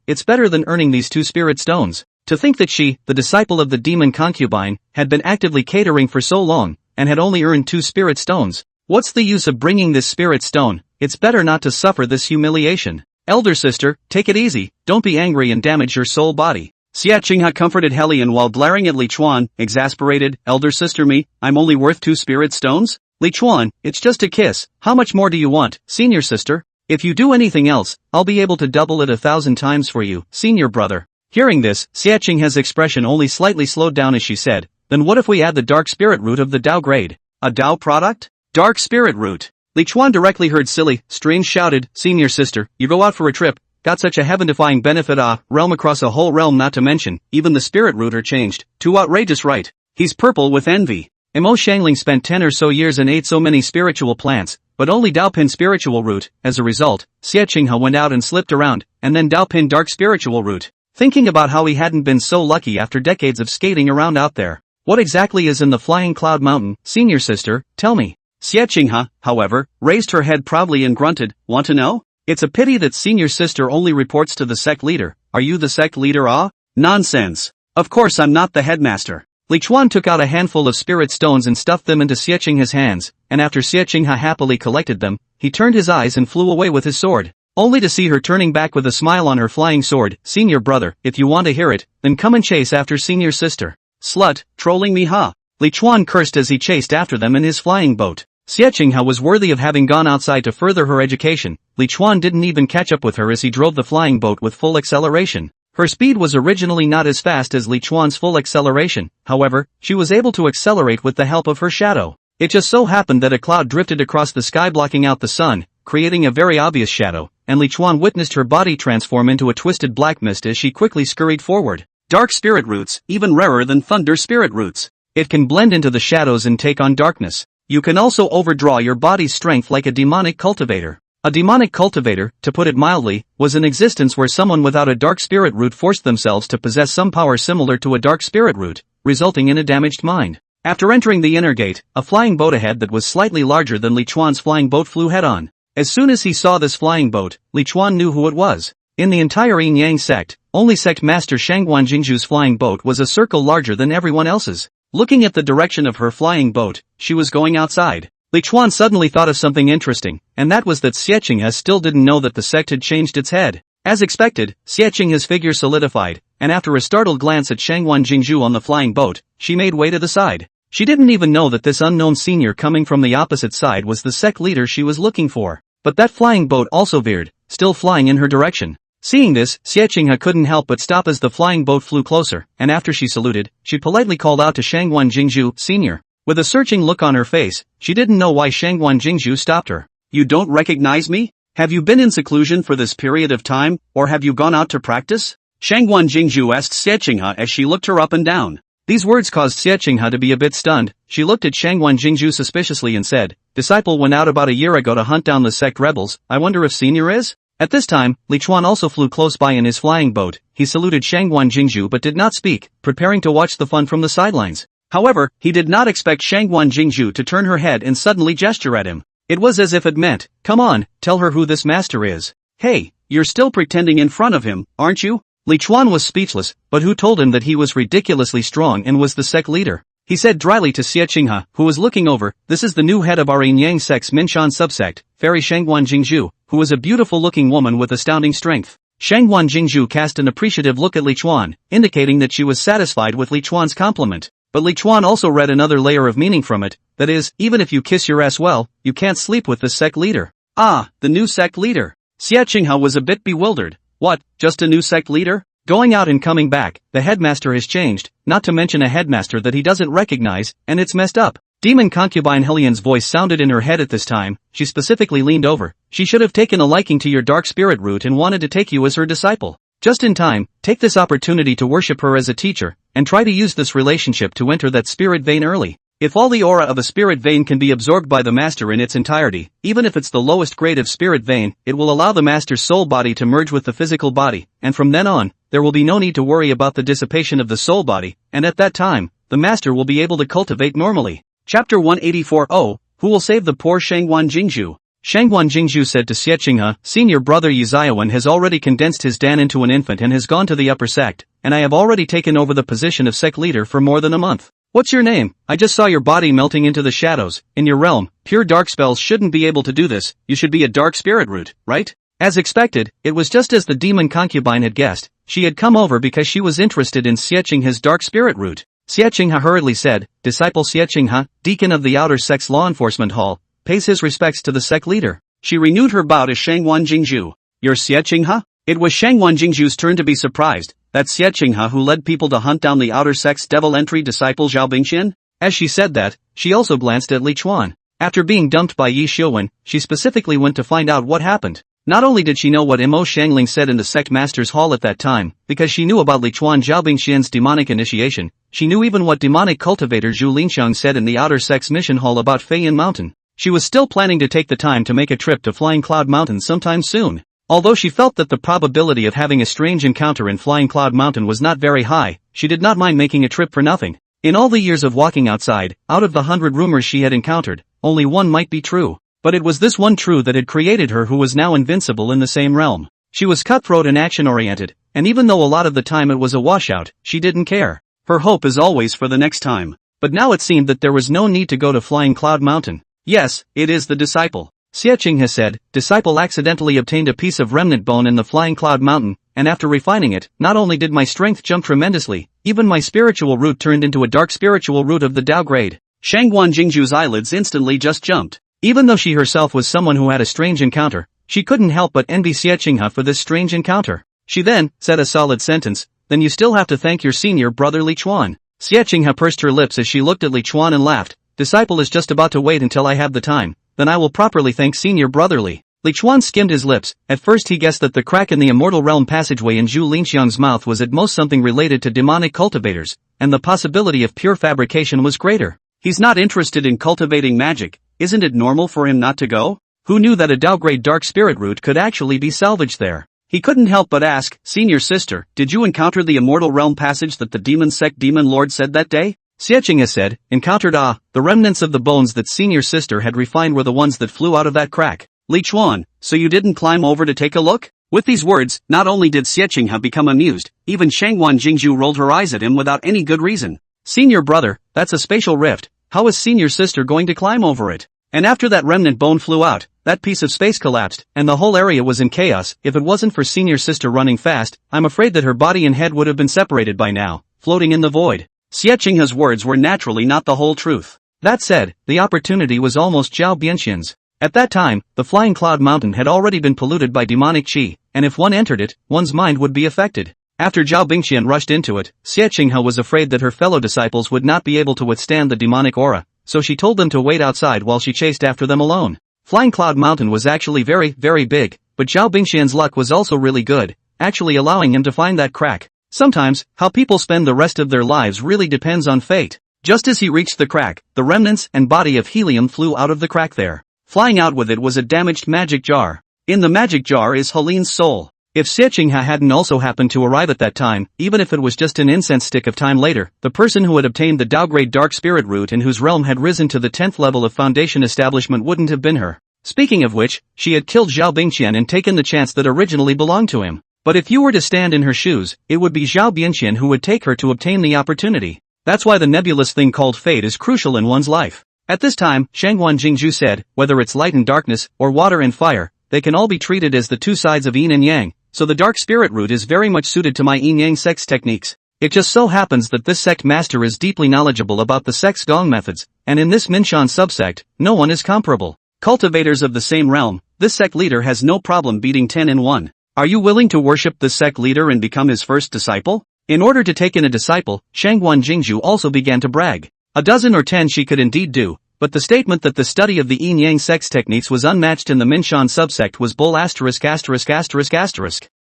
it's better than earning these 2 spirit stones. To think that she, the disciple of the demon concubine, had been actively catering for so long, and had only earned 2 spirit stones. What's the use of bringing this spirit stone? It's better not to suffer this humiliation. Elder sister, take it easy, don't be angry and damage your soul body. Xia Qinghe comforted Helian while glaring at Li Chuan, exasperated. Elder sister me, I'm only worth 2 spirit stones? Li Chuan, it's just a kiss, how much more do you want, senior sister? If you do anything else, I'll be able to double it 1,000 times for you, senior brother. Hearing this, Xia Qinghe's expression only slightly slowed down as she said, then what if we add the dark spirit root of the Dao grade? A Dao product? Dark spirit root. Li Chuan directly heard silly, strange shouted, senior sister, you go out for a trip, got such a heaven-defying benefit realm across a whole realm not to mention, even the spirit root are changed, too outrageous right? He's purple with envy. Mo Xiangling spent 10 or so years and ate so many spiritual plants, but only Daopin spiritual root. As a result, Xia Qinghe went out and slipped around, and then Daopin dark spiritual root. Thinking about how he hadn't been so lucky after decades of skating around out there. What exactly is in the Flying Cloud Mountain, senior sister, tell me. Xia Qinghe, however, raised her head proudly and grunted, want to know? It's a pity that senior sister only reports to the sect leader. Are you the sect leader? Nonsense. Of course I'm not the headmaster. Li Chuan took out a handful of spirit stones and stuffed them into Xia Qinghe's hands, and after Xia Qinghe happily collected them, he turned his eyes and flew away with his sword, only to see her turning back with a smile on her flying sword. Senior brother, if you want to hear it, then come and chase after senior sister. Slut, trolling me huh? Li Chuan cursed as he chased after them in his flying boat. Xia Qinghe was worthy of having gone outside to further her education. Li Chuan didn't even catch up with her as he drove the flying boat with full acceleration. Her speed was originally not as fast as Li Chuan's full acceleration, however, she was able to accelerate with the help of her shadow. It just so happened that a cloud drifted across the sky blocking out the sun, creating a very obvious shadow, and Li Chuan witnessed her body transform into a twisted black mist as she quickly scurried forward. Dark spirit roots, even rarer than thunder spirit roots. It can blend into the shadows and take on darkness. You can also overdraw your body's strength like a demonic cultivator. A demonic cultivator, to put it mildly, was an existence where someone without a dark spirit root forced themselves to possess some power similar to a dark spirit root, resulting in a damaged mind. After entering the inner gate, a flying boat ahead that was slightly larger than Li Chuan's flying boat flew head-on. As soon as he saw this flying boat, Li Chuan knew who it was. In the entire Yin Yang sect, only sect master Shangguan Jingzhu's flying boat was a circle larger than everyone else's. Looking at the direction of her flying boat, she was going outside. Li Chuan suddenly thought of something interesting, and that was that Xia Qinghe still didn't know that the sect had changed its head. As expected, Xia Qinghe's figure solidified, and after a startled glance at Shangguan Jingzhu on the flying boat, she made way to the side. She didn't even know that this unknown senior coming from the opposite side was the sect leader she was looking for. But that flying boat also veered, still flying in her direction. Seeing this, Xia Qinghe couldn't help but stop as the flying boat flew closer, and after she saluted, she politely called out to Shangguan Jingzhu, Senior. With a searching look on her face, she didn't know why Shangguan Jingzhu stopped her. You don't recognize me? Have you been in seclusion for this period of time, or have you gone out to practice? Shangguan Jingzhu asked Xia Qinghe as she looked her up and down. These words caused Xia Qinghe to be a bit stunned. She looked at Shangguan Jingzhu suspiciously and said, Disciple went out about a year ago to hunt down the sect rebels, I wonder if Senior is? At this time, Li Chuan also flew close by in his flying boat. He saluted Shangguan Jingzhu but did not speak, preparing to watch the fun from the sidelines. However, he did not expect Shangguan Jingzhu to turn her head and suddenly gesture at him. It was as if it meant, come on, tell her who this master is. Hey, you're still pretending in front of him, aren't you? Li Chuan was speechless, but who told him that he was ridiculously strong and was the sect leader? He said dryly to Xia Qinghe, who was looking over, this is the new head of our Yin Yang sect's Minshan subsect, Fairy Shangguan Jingzhu, who is a beautiful-looking woman with astounding strength. Shangguan Jingzhu cast an appreciative look at Li Chuan, indicating that she was satisfied with Li Chuan's compliment. But Li Chuan also read another layer of meaning from it, that is, even if you kiss your ass well, you can't sleep with the sect leader. Ah, the new sect leader. Xia Qinghe was a bit bewildered. What, just a new sect leader? Going out and coming back, the headmaster has changed, not to mention a headmaster that he doesn't recognize, and it's messed up. Demon concubine Helian's voice sounded in her head at this time. She specifically leaned over. She should have taken a liking to your dark spirit root and wanted to take you as her disciple. Just in time, take this opportunity to worship her as a teacher, and try to use this relationship to enter that spirit vein early. If all the aura of a spirit vein can be absorbed by the master in its entirety, even if it's the lowest grade of spirit vein, it will allow the master's soul body to merge with the physical body, and from then on, there will be no need to worry about the dissipation of the soul body, and at that time, the master will be able to cultivate normally. Chapter 184. Oh, who will save the poor Shangguan Jingzhu? Shangguan Jingzhu said to Xia Qinghe, Senior brother Yizaowen has already condensed his Dan into an infant and has gone to the upper sect, and I have already taken over the position of sect leader for more than a month. What's your name? I just saw your body melting into the shadows. In your realm, pure dark spells shouldn't be able to do this. You should be a dark spirit root, right? As expected, it was just as the demon concubine had guessed. She had come over because she was interested in Xiechinghe's dark spirit root. Xiechinghe hurriedly said, "Disciple Xiechinghe, deacon of the Outer Sect's law enforcement hall, pays his respects to the sect leader." She renewed her bow to Shangwan Jingzhu. "You're Xiechinghe?" It was Shangwan Jingzhu's turn to be surprised. "That Xiechinghe who led people to hunt down the Outer Sect's devil entry disciple Zhao Bingxian?" As she said that, she also glanced at Li Chuan. After being dumped by Yi Xiuwen, she specifically went to find out what happened. Not only did she know what Mo Xiangling said in the sect master's hall at that time, because she knew about Li Chuan Zhaobingxian's demonic initiation, she knew even what demonic cultivator Zhu Linxiang said in the Outer Sect's mission hall about Feiyin Mountain. She was still planning to take the time to make a trip to Flying Cloud Mountain sometime soon. Although she felt that the probability of having a strange encounter in Flying Cloud Mountain was not very high, she did not mind making a trip for nothing. In all the years of walking outside, out of the 100 rumors she had encountered, only one might be true. But it was this one true that had created her who was now invincible in the same realm. She was cutthroat and action-oriented, and even though a lot of the time it was a washout, she didn't care. Her hope is always for the next time. But now it seemed that there was no need to go to Flying Cloud Mountain. "Yes, it is the disciple," Xiechinghe said. "Disciple accidentally obtained a piece of remnant bone in the Flying Cloud Mountain, and after refining it, not only did my strength jump tremendously, even my spiritual root turned into a dark spiritual root of the Tao grade." Shangwan Jingzhu's eyelids instantly just jumped. Even though she herself was someone who had a strange encounter, she couldn't help but envy Xiechinghe for this strange encounter. She then said a solid sentence, "Then you still have to thank your senior brother Li Chuan." Xiechinghe pursed her lips as she looked at Li Chuan and laughed. "Disciple is just about to wait until I have the time, then I will properly thank senior brother Li." Li Chuan skimmed his lips. At first he guessed that the crack in the immortal realm passageway in Zhu Linxiang's mouth was at most something related to demonic cultivators, and the possibility of pure fabrication was greater. He's not interested in cultivating magic. Isn't it normal for him not to go? Who knew that a Tao-grade dark spirit root could actually be salvaged there? He couldn't help but ask, "Senior sister, did you encounter the immortal realm passage that the demon sect demon lord said that day?" Xiechinghe said, "Encountered the remnants of the bones that senior sister had refined were the ones that flew out of that crack." Li Chuan, "So you didn't climb over to take a look?" With these words, not only did Xiechinghe become amused, even Shangwan Jingzhu rolled her eyes at him without any good reason. "Senior brother, that's a spatial rift. How is senior sister going to climb over it? And after that remnant bone flew out, that piece of space collapsed, and the whole area was in chaos. If it wasn't for senior sister running fast, I'm afraid that her body and head would have been separated by now, floating in the void." Xiechinghe's words were naturally not the whole truth. That said, the opportunity was almost Zhao Bianxian's. At that time, the Flying Cloud Mountain had already been polluted by demonic qi, and if one entered it, one's mind would be affected. After Zhao Bingxian rushed into it, Xiechinghe was afraid that her fellow disciples would not be able to withstand the demonic aura, so she told them to wait outside while she chased after them alone. Flying Cloud Mountain was actually very, very big, but Zhao Bingxian's luck was also really good, actually allowing him to find that crack. Sometimes, how people spend the rest of their lives really depends on fate. Just as he reached the crack, the remnants and body of helium flew out of the crack there. Flying out with it was a damaged magic jar. In the magic jar is Helene's soul. If Xiechinghe hadn't also happened to arrive at that time, even if it was just an incense stick of time later, the person who had obtained the Tao-grade dark spirit root and whose realm had risen to the 10th level of foundation establishment wouldn't have been her. Speaking of which, she had killed Zhao Bingxian and taken the chance that originally belonged to him. But if you were to stand in her shoes, it would be Zhao Bingxian who would take her to obtain the opportunity. That's why the nebulous thing called fate is crucial in one's life. At this time, Shangwan Jingzhu said, "Whether it's light and darkness, or water and fire, they can all be treated as the two sides of yin and yang. So the dark spirit root is very much suited to my yin-yang sect's techniques. It just so happens that this sect master is deeply knowledgeable about the sect's gong methods, and in this Minshan subsect, no one is comparable. Cultivators of the same realm, this sect leader has no problem beating 10 in 1. Are you willing to worship this sect leader and become his first disciple?" In order to take in a disciple, Shangwan Jingzhu also began to brag. A dozen or 10 she could indeed do, but the statement that the study of the yin-yang sect's techniques was unmatched in the Minshan subsect was bull asterisk.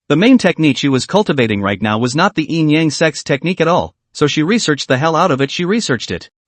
The main technique she was cultivating right now was not the yin-yang sect's technique at all, so she researched the hell out of it.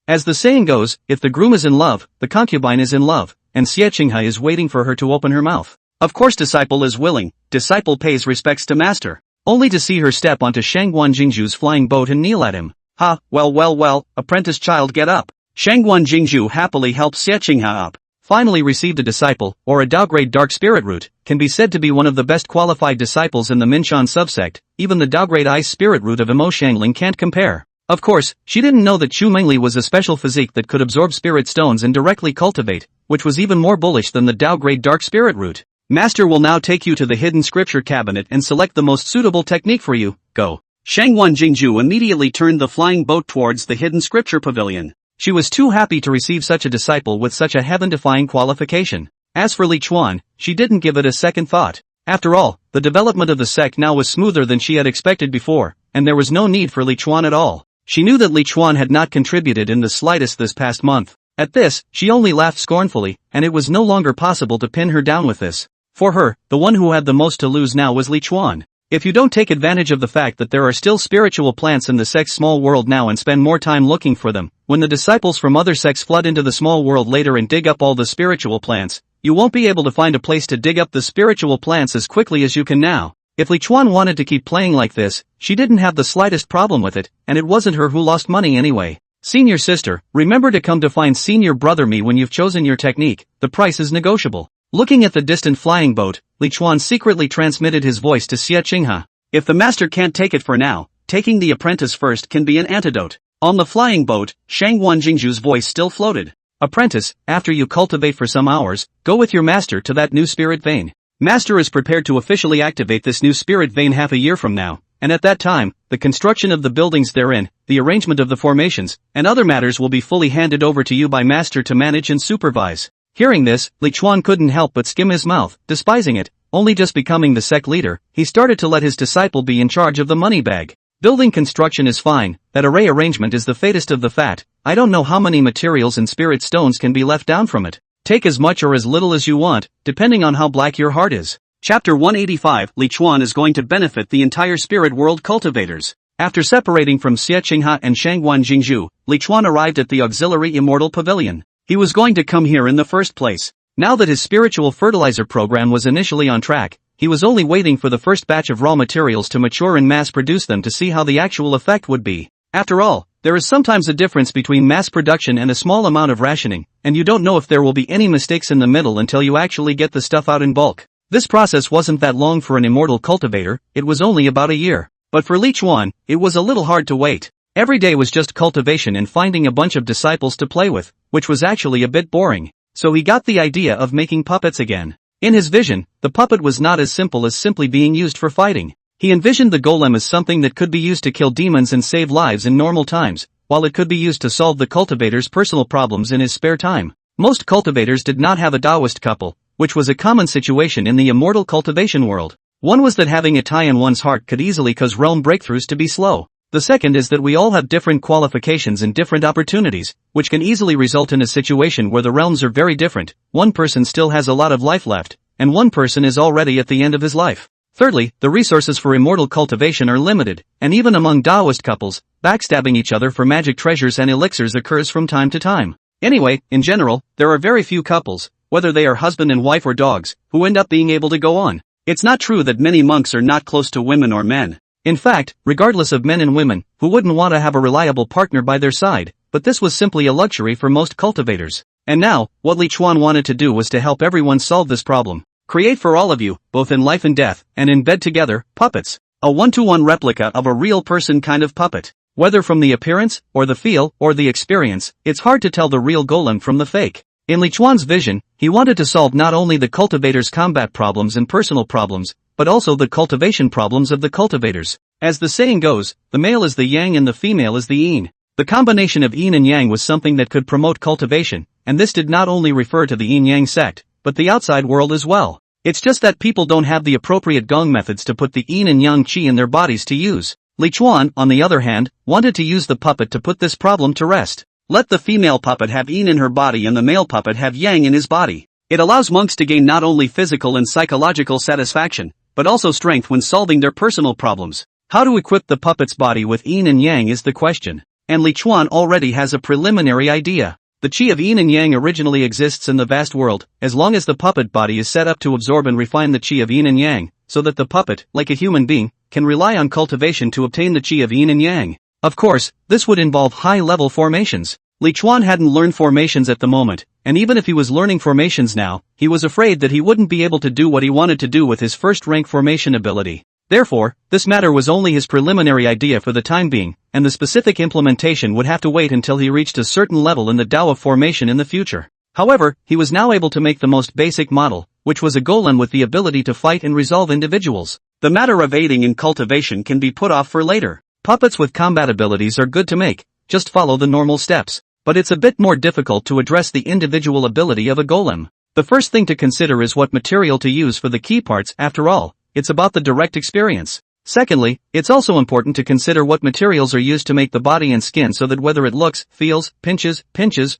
As the saying goes, if the groom is in love, the concubine is in love, and Xiechinghe is waiting for her to open her mouth. Of course disciple is willing, disciple pays respects to master, only to see her step onto Shangwan Jingzhu's flying boat and kneel at him. "Ha, well, apprentice child, get up." Shangwan Jingzhu happily helped Xiechinghe up. Finally received a disciple, or a Tao-grade dark spirit root, can be said to be one of the best qualified disciples in the Minshan subsect. Even the Tao-grade ice spirit root of Mo Xiangling can't compare. Of course, she didn't know that Chu Mengyou was a special physique that could absorb spirit stones and directly cultivate, which was even more bullish than the Tao-grade dark spirit root. Master will now take you to the hidden scripture cabinet and select the most suitable technique for you. Go. Shangwan Jingju immediately turned the flying boat towards the hidden scripture pavilion. She was too happy to receive such a disciple with such a heaven-defying qualification. As for Li Chuan, she didn't give it a second thought. After all, the development of the sect now was smoother than she had expected before, and there was no need for Li Chuan at all. She knew that Li Chuan had not contributed in the slightest this past month. At this, she only laughed scornfully, and it was no longer possible to pin her down with this. For her, the one who had the most to lose now was Li Chuan. If you don't take advantage of the fact that there are still spiritual plants in the sect's small world now and spend more time looking for them, when the disciples from other sects flood into the small world later and dig up all the spiritual plants, you won't be able to find a place to dig up the spiritual plants as quickly as you can now. If Li Chuan wanted to keep playing like this, she didn't have the slightest problem with it, and it wasn't her who lost money anyway. Senior sister, remember to come to find senior brother me when you've chosen your technique, the price is negotiable. Looking at the distant flying boat, Li Chuan secretly transmitted his voice to Xie Qinghe. If the master can't take it for now, taking the apprentice first can be an antidote. On the flying boat, Shangwan Jingju's voice still floated. Apprentice, after you cultivate for some hours, go with your master to that new spirit vein. Master is prepared to officially activate this new spirit vein half a year from now, and at that time, the construction of the buildings therein, the arrangement of the formations, and other matters will be fully handed over to you by master to manage and supervise. Hearing this, Li Chuan couldn't help but skim his mouth, despising it. Only just becoming the sect leader, he started to let his disciple be in charge of the money bag. Building construction is fine, that array arrangement is the fattest of the fat. I don't know how many materials and spirit stones can be left down from it. Take as much or as little as you want, depending on how black your heart is. Chapter 185 Li Chuan is going to benefit the entire spirit world cultivators. After separating from Xie Qinghe and Shangwan Jingju, Li Chuan arrived at the auxiliary immortal pavilion. He was going to come here in the first place. Now that his spiritual fertilizer program was initially on track, he was only waiting for the first batch of raw materials to mature and mass-produce them to see how the actual effect would be. After all, there is sometimes a difference between mass production and a small amount of rationing, and you don't know if there will be any mistakes in the middle until you actually get the stuff out in bulk. This process wasn't that long for an immortal cultivator, it was only about a year. But for Li Chuan, it was a little hard to wait. Every day was just cultivation and finding a bunch of disciples to play with, which was actually a bit boring. So he got the idea of making puppets again. In his vision, the puppet was not as simple as simply being used for fighting. He envisioned the golem as something that could be used to kill demons and save lives in normal times, while it could be used to solve the cultivator's personal problems in his spare time. Most cultivators did not have a Taoist couple, which was a common situation in the immortal cultivation world. One was that having a tie in one's heart could easily cause realm breakthroughs to be slow. The second is that we all have different qualifications and different opportunities, which can easily result in a situation where the realms are very different. One person still has a lot of life left, and one person is already at the end of his life. Thirdly, the resources for immortal cultivation are limited, and even among Taoist couples, backstabbing each other for magic treasures and elixirs occurs from time to time. Anyway, in general, there are very few couples, whether they are husband and wife or dogs, who end up being able to go on. It's not true that many monks are not close to women or men. In fact, regardless of men and women, who wouldn't want to have a reliable partner by their side, but this was simply a luxury for most cultivators. And now, what Li Chuan wanted to do was to help everyone solve this problem. Create for all of you, both in life and death, and in bed together, puppets. A one-to-one replica of a real person kind of puppet. Whether from the appearance, or the feel, or the experience, it's hard to tell the real golem from the fake. In Li Chuan's vision, he wanted to solve not only the cultivators' combat problems and personal problems, but also the cultivation problems of the cultivators. As the saying goes, the male is the yang and the female is the yin. The combination of yin and yang was something that could promote cultivation, and this did not only refer to the yin-yang sect, but the outside world as well. It's just that people don't have the appropriate gong methods to put the yin and yang qi in their bodies to use. Li Chuan, on the other hand, wanted to use the puppet to put this problem to rest. Let the female puppet have yin in her body and the male puppet have yang in his body. It allows monks to gain not only physical and psychological satisfaction, but also strength when solving their personal problems. How to equip the puppet's body with yin and yang is the question. And Li Chuan already has a preliminary idea. The chi of yin and yang originally exists in the vast world, as long as the puppet body is set up to absorb and refine the chi of yin and yang, so that the puppet, like a human being, can rely on cultivation to obtain the chi of yin and yang. Of course, this would involve high-level formations. Li Chuan hadn't learned formations at the moment, and even if he was learning formations now, he was afraid that he wouldn't be able to do what he wanted to do with his first-rank formation ability. Therefore, this matter was only his preliminary idea for the time being, and the specific implementation would have to wait until he reached a certain level in the Tao of formation in the future. However, he was now able to make the most basic model, which was a golem with the ability to fight and resolve individuals. The matter of aiding in cultivation can be put off for later. Puppets with combat abilities are good to make, just follow the normal steps. But it's a bit more difficult to address the individual ability of a golem. The first thing to consider is what material to use for the key parts. After all, it's about the direct experience. Secondly, it's also important to consider what materials are used to make the body and skin so that whether it looks, feels, pinches,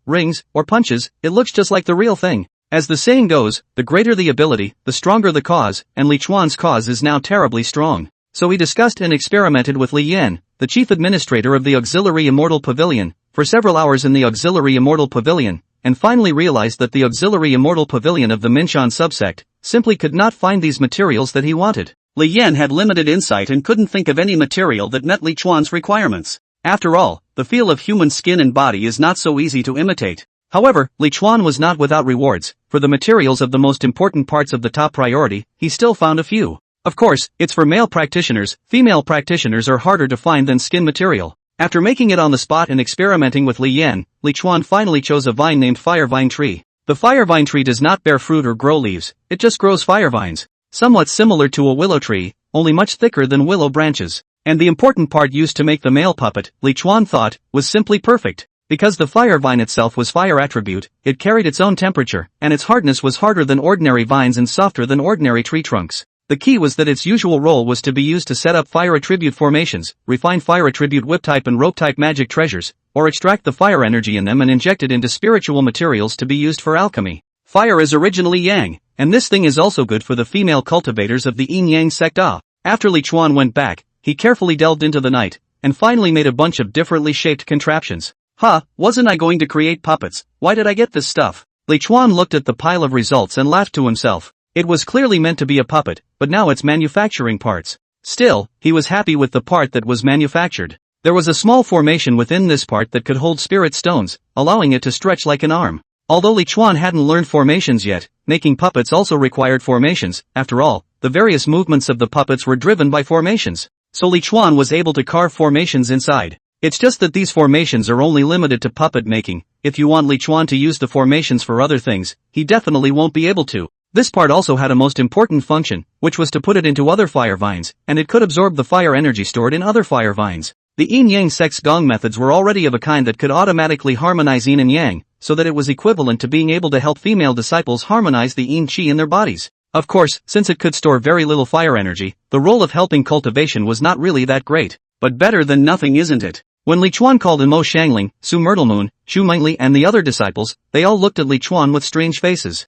rings, or punches, it looks just like the real thing. As the saying goes, the greater the ability, the stronger the cause, and Li Chuan's cause is now terribly strong. So he discussed and experimented with Li Yan, the chief administrator of the Auxiliary Immortal Pavilion, for several hours in the Auxiliary Immortal Pavilion, and finally realized that the Auxiliary Immortal Pavilion of the Minshan subsect simply could not find these materials that he wanted. Li Yan had limited insight and couldn't think of any material that met Li Chuan's requirements. After all, the feel of human skin and body is not so easy to imitate. However, Li Chuan was not without rewards. For the materials of the most important parts of the top priority, he still found a few. Of course, it's for male practitioners. Female practitioners are harder to find than skin material. After making it on the spot and experimenting with Li Yan, Li Chuan finally chose a vine named Fire Vine Tree. The Fire Vine Tree does not bear fruit or grow leaves, it just grows fire vines. Somewhat similar to a willow tree, only much thicker than willow branches. And the important part used to make the male puppet, Li Chuan thought, was simply perfect. Because the fire vine itself was fire attribute, it carried its own temperature, and its hardness was harder than ordinary vines and softer than ordinary tree trunks. The key was that its usual role was to be used to set up fire attribute formations, refine fire attribute whip type and rope type magic treasures, or extract the fire energy in them and inject it into spiritual materials to be used for alchemy. Fire is originally yang, and this thing is also good for the female cultivators of the yin-yang sect. After Li Chuan went back, he carefully delved into the night, and finally made a bunch of differently shaped contraptions. Wasn't I going to create puppets? Why did I get this stuff? Li Chuan looked at the pile of results and laughed to himself. It was clearly meant to be a puppet, but now it's manufacturing parts. Still, he was happy with the part that was manufactured. There was a small formation within this part that could hold spirit stones, allowing it to stretch like an arm. Although Li Chuan hadn't learned formations yet, making puppets also required formations. After all, the various movements of the puppets were driven by formations. So Li Chuan was able to carve formations inside. It's just that these formations are only limited to puppet making. If you want Li Chuan to use the formations for other things, he definitely won't be able to. This part also had a most important function, which was to put it into other fire vines, and it could absorb the fire energy stored in other fire vines. The yin-yang sect's gong methods were already of a kind that could automatically harmonize yin and yang, so that it was equivalent to being able to help female disciples harmonize the yin qi in their bodies. Of course, since it could store very little fire energy, the role of helping cultivation was not really that great. But better than nothing, isn't it? When Li Chuan called in Mo Xiangling, Su Myrtlemoon, Chu Mengyou and the other disciples, they all looked at Li Chuan with strange faces.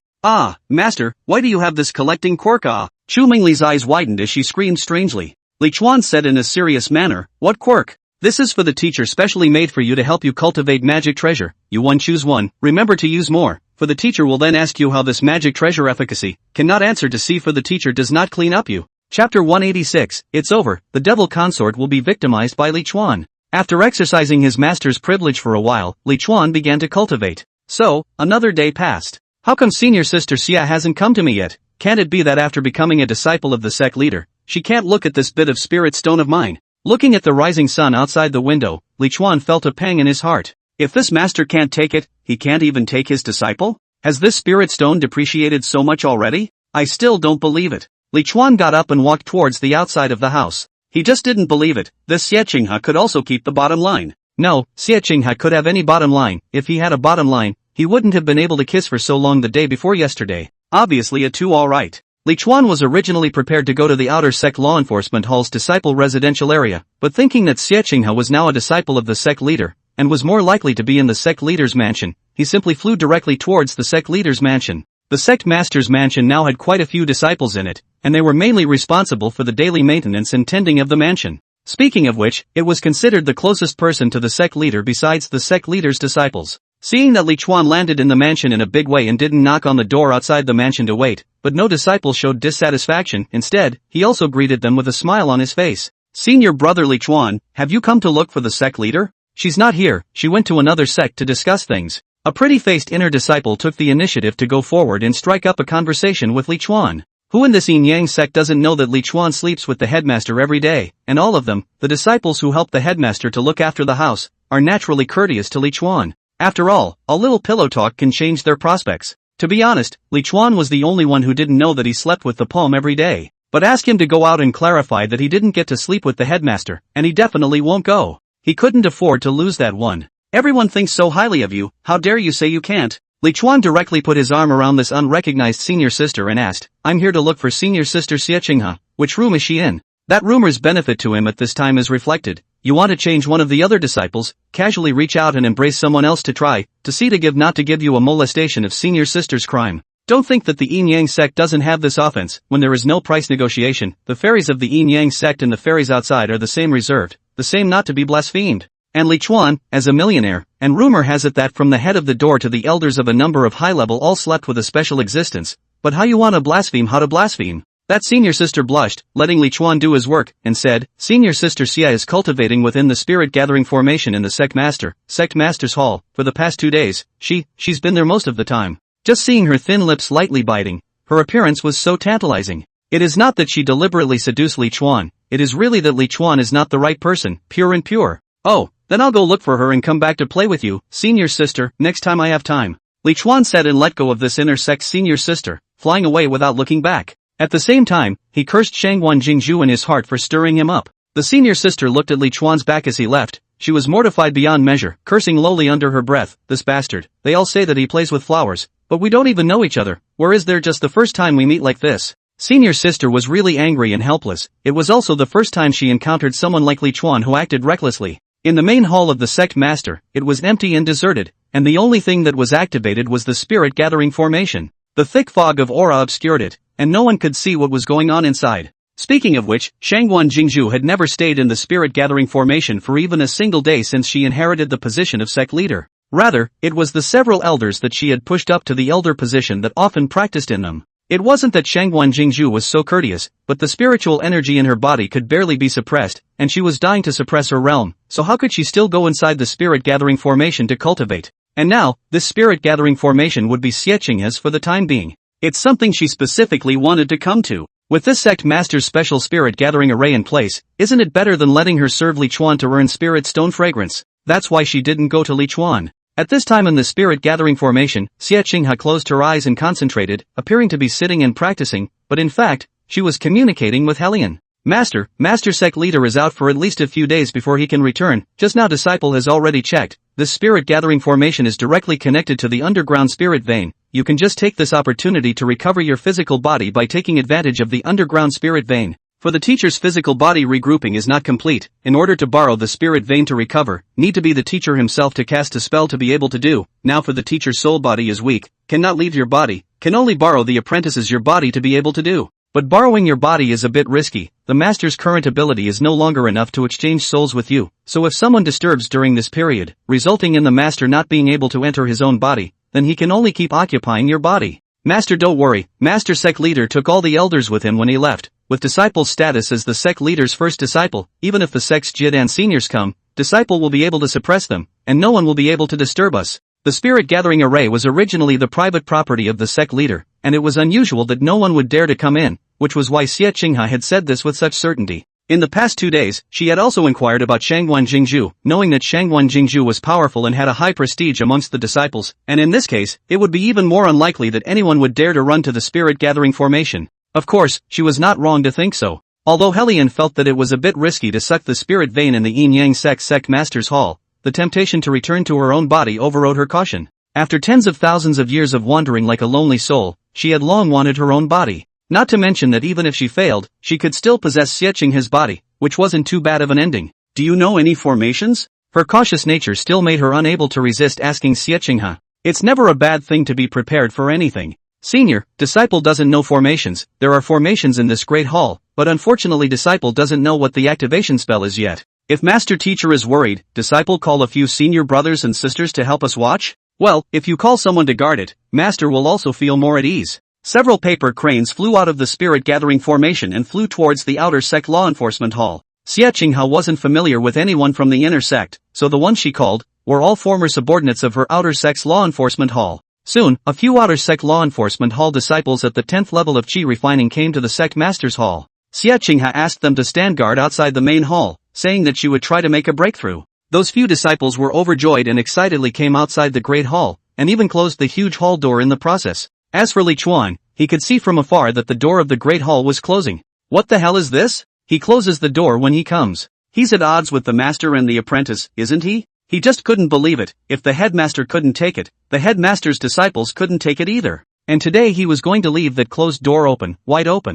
Master, why do you have this collecting quirk? Chu Mengyou's eyes widened as she screamed strangely. Li Chuan said in a serious manner, what quirk? This is for the teacher, specially made for you to help you cultivate magic treasure. You choose one, remember to use more, for the teacher will then ask you how this magic treasure efficacy, cannot answer to see, for the teacher does not clean up you. Chapter 186, it's over, the devil consort will be victimized by Li Chuan. After exercising his master's privilege for a while, Li Chuan began to cultivate. So, another day passed. How come senior sister Xia hasn't come to me yet? Can't it be that after becoming a disciple of the sect leader, she can't look at this bit of spirit stone of mine? Looking at the rising sun outside the window, Li Chuan felt a pang in his heart. If this master can't take it, he can't even take his disciple? Has this spirit stone depreciated so much already? I still don't believe it. Li Chuan got up and walked towards the outside of the house. He just didn't believe it. This Xie Qinghe could also keep the bottom line. No, Xie Qinghe could have any bottom line. If he had a bottom line, he wouldn't have been able to kiss for so long the day before yesterday. Obviously a two alright. Li Chuan was originally prepared to go to the outer sect law enforcement hall's disciple residential area, but thinking that Xie Qinghe was now a disciple of the sect leader, and was more likely to be in the sect leader's mansion, he simply flew directly towards the sect leader's mansion. The sect master's mansion now had quite a few disciples in it, and they were mainly responsible for the daily maintenance and tending of the mansion. Speaking of which, it was considered the closest person to the sect leader besides the sect leader's disciples. Seeing that Li Chuan landed in the mansion in a big way and didn't knock on the door outside the mansion to wait, but no disciple showed dissatisfaction. Instead, he also greeted them with a smile on his face. Senior brother Li Chuan, have you come to look for the sect leader? She's not here, she went to another sect to discuss things. A pretty-faced inner disciple took the initiative to go forward and strike up a conversation with Li Chuan. Who in this yin-yang sect doesn't know that Li Chuan sleeps with the headmaster every day, and all of them, the disciples who help the headmaster to look after the house, are naturally courteous to Li Chuan. After all, a little pillow talk can change their prospects. To be honest, Li Chuan was the only one who didn't know that he slept with the palm every day. But ask him to go out and clarify that he didn't get to sleep with the headmaster, and he definitely won't go. He couldn't afford to lose that one. Everyone thinks so highly of you, how dare you say you can't? Li Chuan directly put his arm around this unrecognized senior sister and asked, I'm here to look for senior sister Xie. Which room is she in? That rumor's benefit to him at this time is reflected. You want to change one of the other disciples, casually reach out and embrace someone else to try, to see to give not to give you a molestation of senior sister's crime. Don't think that the Yin Yang sect doesn't have this offense. When there is no price negotiation, the fairies of the Yin Yang sect and the fairies outside are the same reserved, the same not to be blasphemed. And Li Chuan, as a millionaire, and rumor has it that from the head of the door to the elders of a number of high level all slept with a special existence. But how you want to blaspheme? How to blaspheme? That senior sister blushed, letting Li Chuan do his work, and said, Senior sister Xie is cultivating within the spirit gathering formation in the sect master's hall, for the past 2 days. She's been there most of the time. Just seeing her thin lips lightly biting, her appearance was so tantalizing. It is not that she deliberately seduced Li Chuan, it is really that Li Chuan is not the right person, pure and pure. Oh, then I'll go look for her and come back to play with you, senior sister, next time I have time. Li Chuan said and let go of this inner sect senior sister, flying away without looking back. At the same time, he cursed Shangguan Jingzhu in his heart for stirring him up. The senior sister looked at Li Chuan's back as he left. She was mortified beyond measure, cursing lowly under her breath, this bastard. They all say that he plays with flowers, but we don't even know each other. Where is there just the first time we meet like this? Senior sister was really angry and helpless. It was also the first time she encountered someone like Li Chuan who acted recklessly. In the main hall of the sect master, it was empty and deserted, and the only thing that was activated was the spirit gathering formation. The thick fog of aura obscured it, and no one could see what was going on inside. Speaking of which, Shangguan Jingzhu had never stayed in the spirit gathering formation for even a single day since she inherited the position of sect leader. Rather, it was the several elders that she had pushed up to the elder position that often practiced in them. It wasn't that Shangguan Jingzhu was so courteous, but the spiritual energy in her body could barely be suppressed, and she was dying to suppress her realm, so how could she still go inside the spirit gathering formation to cultivate? And now, this spirit gathering formation would be Xie for the time being. It's something she specifically wanted to come to. With this sect master's special spirit gathering array in place, isn't it better than letting her serve Li Chuan to earn spirit stone fragrance? That's why she didn't go to Li Chuan. At this time in the spirit gathering formation, Xie closed her eyes and concentrated, appearing to be sitting and practicing, but in fact, she was communicating with Helion. Master sect leader is out for at least a few days before he can return. Just now disciple has already checked. This spirit gathering formation is directly connected to the underground spirit vein. You can just take this opportunity to recover your physical body by taking advantage of the underground spirit vein. For the teacher's physical body regrouping is not complete. In order to borrow the spirit vein to recover, need to be the teacher himself to cast a spell to be able to do. Now for the teacher's soul body is weak, cannot leave your body, can only borrow the apprentice's your body to be able to do. But borrowing your body is a bit risky. The master's current ability is no longer enough to exchange souls with you, so if someone disturbs during this period, resulting in the master not being able to enter his own body, then he can only keep occupying your body. Master, don't worry, master sect leader took all the elders with him when he left. With disciple status as the sect leader's first disciple, even if the sect's Jidan seniors come, disciple will be able to suppress them, and no one will be able to disturb us. The spirit gathering array was originally the private property of the sect leader, and it was unusual that no one would dare to come in, which was why Xie had said this with such certainty. In the past 2 days, she had also inquired about Shangguan Jingzhu, knowing that Shangguan Jingzhu was powerful and had a high prestige amongst the disciples, and in this case, it would be even more unlikely that anyone would dare to run to the spirit gathering formation. Of course, she was not wrong to think so. Although Helion felt that it was a bit risky to suck the spirit vein in the Yin Yang sect master's hall, the temptation to return to her own body overrode her caution. After tens of thousands of years of wandering like a lonely soul, she had long wanted her own body. Not to mention that even if she failed, she could still possess Xie body, which wasn't too bad of an ending. Do you know any formations? Her cautious nature still made her unable to resist asking Xie. It's never a bad thing to be prepared for anything. Senior, disciple doesn't know formations. There are formations in this great hall, but unfortunately disciple doesn't know what the activation spell is yet. If master teacher is worried, disciple call a few senior brothers and sisters to help us watch? Well, if you call someone to guard it, master will also feel more at ease. Several paper cranes flew out of the spirit gathering formation and flew towards the outer sect law enforcement hall. Xie wasn't familiar with anyone from the inner sect, so the ones she called were all former subordinates of her outer sect's law enforcement hall. Soon, a few outer sect law enforcement hall disciples at the 10th level of Qi refining came to the sect master's hall. Xie asked them to stand guard outside the main hall, saying that she would try to make a breakthrough. Those few disciples were overjoyed and excitedly came outside the great hall, and even closed the huge hall door in the process. As for Li Chuan, he could see from afar that the door of the great hall was closing. What the hell is this? He closes the door when he comes. He's at odds with the master and the apprentice, isn't he? He just couldn't believe it. If the headmaster couldn't take it, the headmaster's disciples couldn't take it either. And today he was going to leave that closed door open, wide open.